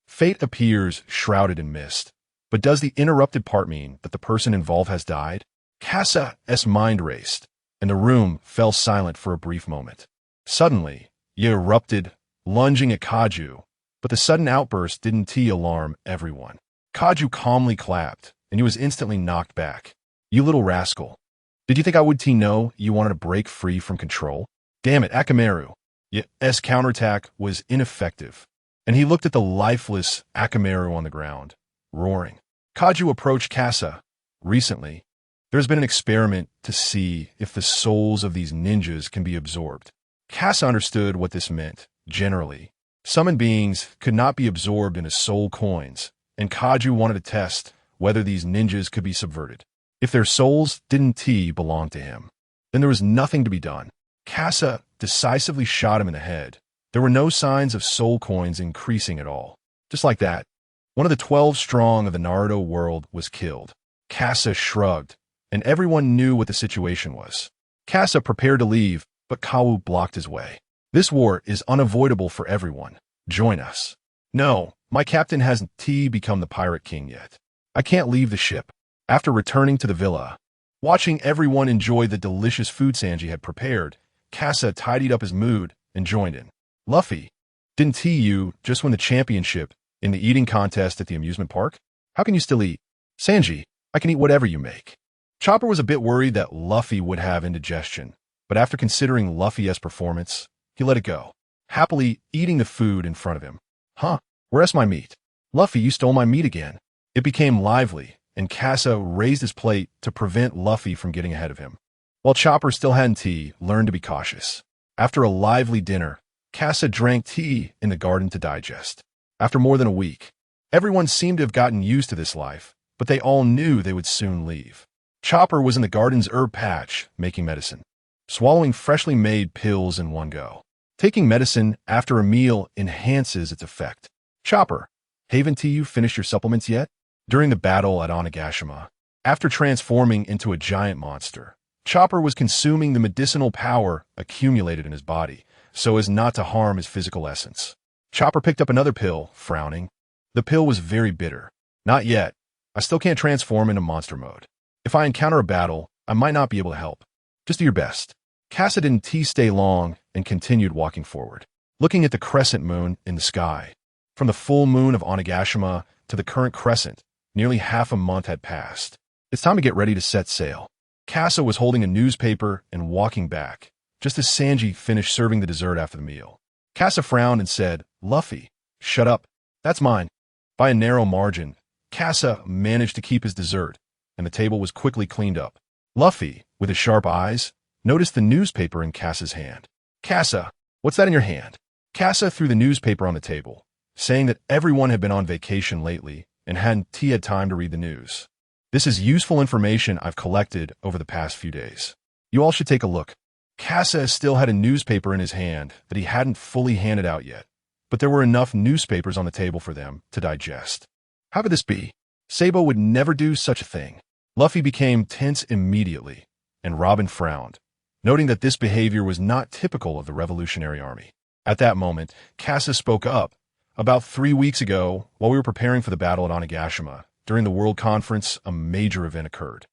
Speaker 1: Fate appears shrouded in mist. But does the interrupted part mean that the person involved has died? Kasa's mind raced, and the room fell silent for a brief moment. Suddenly, Ye erupted, lunging at Kaju, but the sudden outburst didn't alarm everyone. Kaju calmly clapped, and he was instantly knocked back. "You little rascal. Did you think I would know you wanted to break free from control? Damn it, Akamaru." Ye's counterattack was ineffective, and he looked at the lifeless Akamaru on the ground, roaring. Kaido approached Casa. Recently, there has been an experiment to see if the souls of these ninjas can be absorbed. Casa understood what this meant. Generally, summoned beings could not be absorbed into soul coins, and Kaido wanted to test whether these ninjas could be subverted. If their souls didn't belong to him, then there was nothing to be done. Casa decisively shot him in the head. There were no signs of soul coins increasing at all. Just like that, one of the 12 strong of the Naruto world was killed. Casa shrugged, and everyone knew what the situation was. Casa prepared to leave, but Kawu blocked his way. This war is unavoidable for everyone. Join us. No, my captain hasn't become the pirate king yet. I can't leave the ship. After returning to the villa, watching everyone enjoy the delicious food Sanji had prepared, Casa tidied up his mood and joined in. Luffy, didn't you just win the championship in the eating contest at the amusement park? How can you still eat? Sanji, I can eat whatever you make. Chopper was a bit worried that Luffy would have indigestion, but after considering Luffy's performance, he let it go, happily eating the food in front of him. Huh, where's my meat? Luffy, you stole my meat again. It became lively, and Casa raised his plate to prevent Luffy from getting ahead of him. While Chopper still hadn't learned to be cautious. After a lively dinner, Casa drank tea in the garden to digest. After more than a week, everyone seemed to have gotten used to this life, but they all knew they would soon leave. Chopper was in the garden's herb patch, making medicine, swallowing freshly made pills in one go. Taking medicine after a meal enhances its effect. Chopper, haven't you finished your supplements yet? During the battle at Onigashima, after transforming into a giant monster, Chopper was consuming the medicinal power accumulated in his body, so as not to harm his physical essence. Chopper picked up another pill, frowning. The pill was very bitter. Not yet. I still can't transform into monster mode. If I encounter a battle, I might not be able to help. Just do your best. Casa didn't stay long and continued walking forward, looking at the crescent moon in the sky. From the full moon of Onigashima to the current crescent, nearly half a month had passed. It's time to get ready to set sail. Casa was holding a newspaper and walking back, just as Sanji finished serving the dessert after the meal. Casa frowned and said, Luffy, shut up. That's mine. By a narrow margin, Casa managed to keep his dessert, and the table was quickly cleaned up. Luffy, with his sharp eyes, noticed the newspaper in Casa's hand. Casa, what's that in your hand? Casa threw the newspaper on the table, saying that everyone had been on vacation lately and hadn't had time to read the news. This is useful information I've collected over the past few days. You all should take a look. Casa still had a newspaper in his hand that he hadn't fully handed out yet, but there were enough newspapers on the table for them to digest. How could this be? Sabo would never do such a thing. Luffy became tense immediately, and Robin frowned, noting that this behavior was not typical of the Revolutionary Army. At that moment, Casa spoke up. About 3 weeks ago, while we were preparing for the battle at Onigashima, during the World Conference, a major event occurred.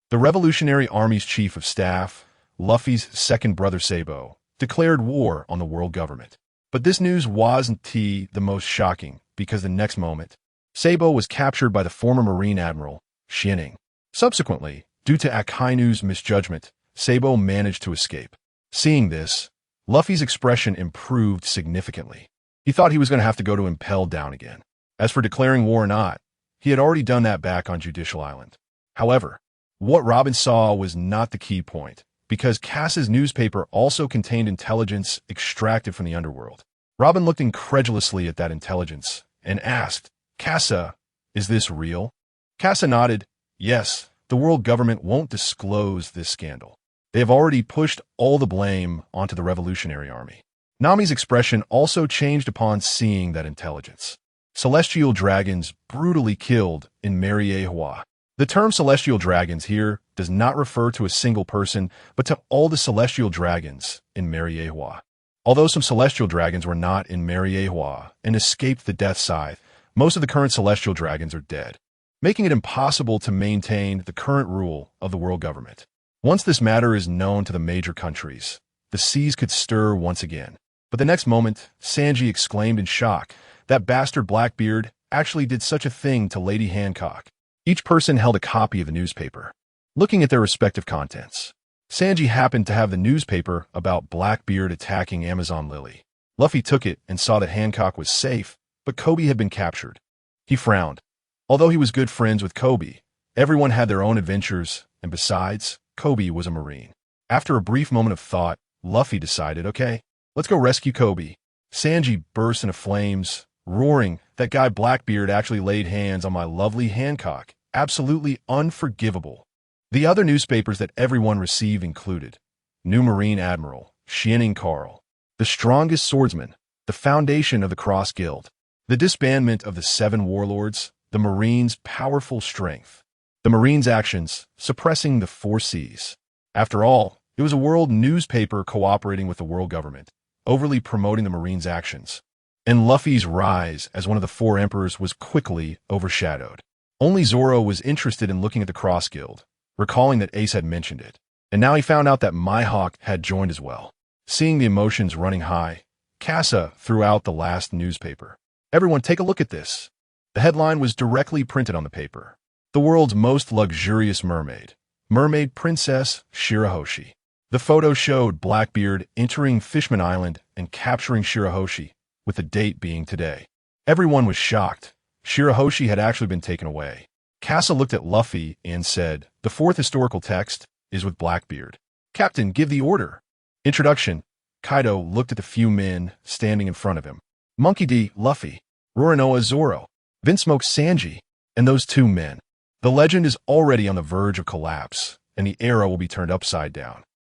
Speaker 1: The Revolutionary Army's Chief of Staff, Luffy's second brother Sabo, declared war on the world government. But this news wasn't the most shocking, because the next moment, Sabo was captured by the former Marine Admiral, Xianing. Subsequently, due to Akainu's misjudgment, Sabo managed to escape. Seeing this, Luffy's expression improved significantly. He thought he was going to have to go to Impel Down again. As for declaring war or not, he had already done that back on Judicial Island. However, what Robin saw was not the key point, because Casa's newspaper also contained intelligence extracted from the underworld. Robin looked incredulously at that intelligence and asked, Casa, is this real? Casa nodded. Yes, the world government won't disclose this scandal. They have already pushed all the blame onto the Revolutionary Army. Nami's expression also changed upon seeing that intelligence. Celestial dragons brutally killed in mer.The. The term celestial dragons here does not refer to a single person, but to all the celestial dragons in mer.The. Although some celestial dragons were not in mer.The. and escaped the death scythe, most of the current celestial dragons are dead, making it impossible to maintain the current rule of the world government. Once this matter is known to the major countries, the seas could stir once again. But the next moment, Sanji exclaimed in shock, that bastard Blackbeard actually did such a thing to Lady Hancock. Each person held a copy of the newspaper. Looking at their respective contents, Sanji happened to have the newspaper about Blackbeard attacking Amazon Lily. Luffy took it and saw that Hancock was safe, but Kobe had been captured. He frowned. Although he was good friends with Kobe, everyone had their own adventures, and besides, Kobe was a Marine. After a brief moment of thought, Luffy decided, okay, let's go rescue Kobe. Sanji burst into flames, roaring, that guy Blackbeard actually laid hands on my lovely Hancock. Absolutely unforgivable. The other newspapers that everyone received included New Marine Admiral, Shining Carl, the strongest swordsman, the foundation of the Cross Guild, the disbandment of the 7 warlords, the Marines' powerful strength, the Marines' actions suppressing the 4 seas. After all, it was a world newspaper cooperating with the world government, overly promoting the Marines' actions. And Luffy's rise as one of the 4 emperors was quickly overshadowed. Only Zoro was interested in looking at the Cross Guild, recalling that Ace had mentioned it. And now he found out that Mihawk had joined as well. Seeing the emotions running high, Casa threw out the last newspaper. Everyone take a look at this. The headline was directly printed on the paper. The world's most luxurious mermaid, Mermaid Princess Shirahoshi. The photo showed Blackbeard entering Fishman Island and capturing Shirahoshi, with the date being today. Everyone was shocked. Shirahoshi had actually been taken away. Casa looked at Luffy and said, the 4th historical text is with Blackbeard. Captain, give the order. Introduction. Kaido looked at the few men standing in front of him. Monkey-D, Luffy, Roronoa Zoro, Vinsmoke Sanji, and those 2 men. The legend is already on the verge of collapse, and the era will be turned upside down.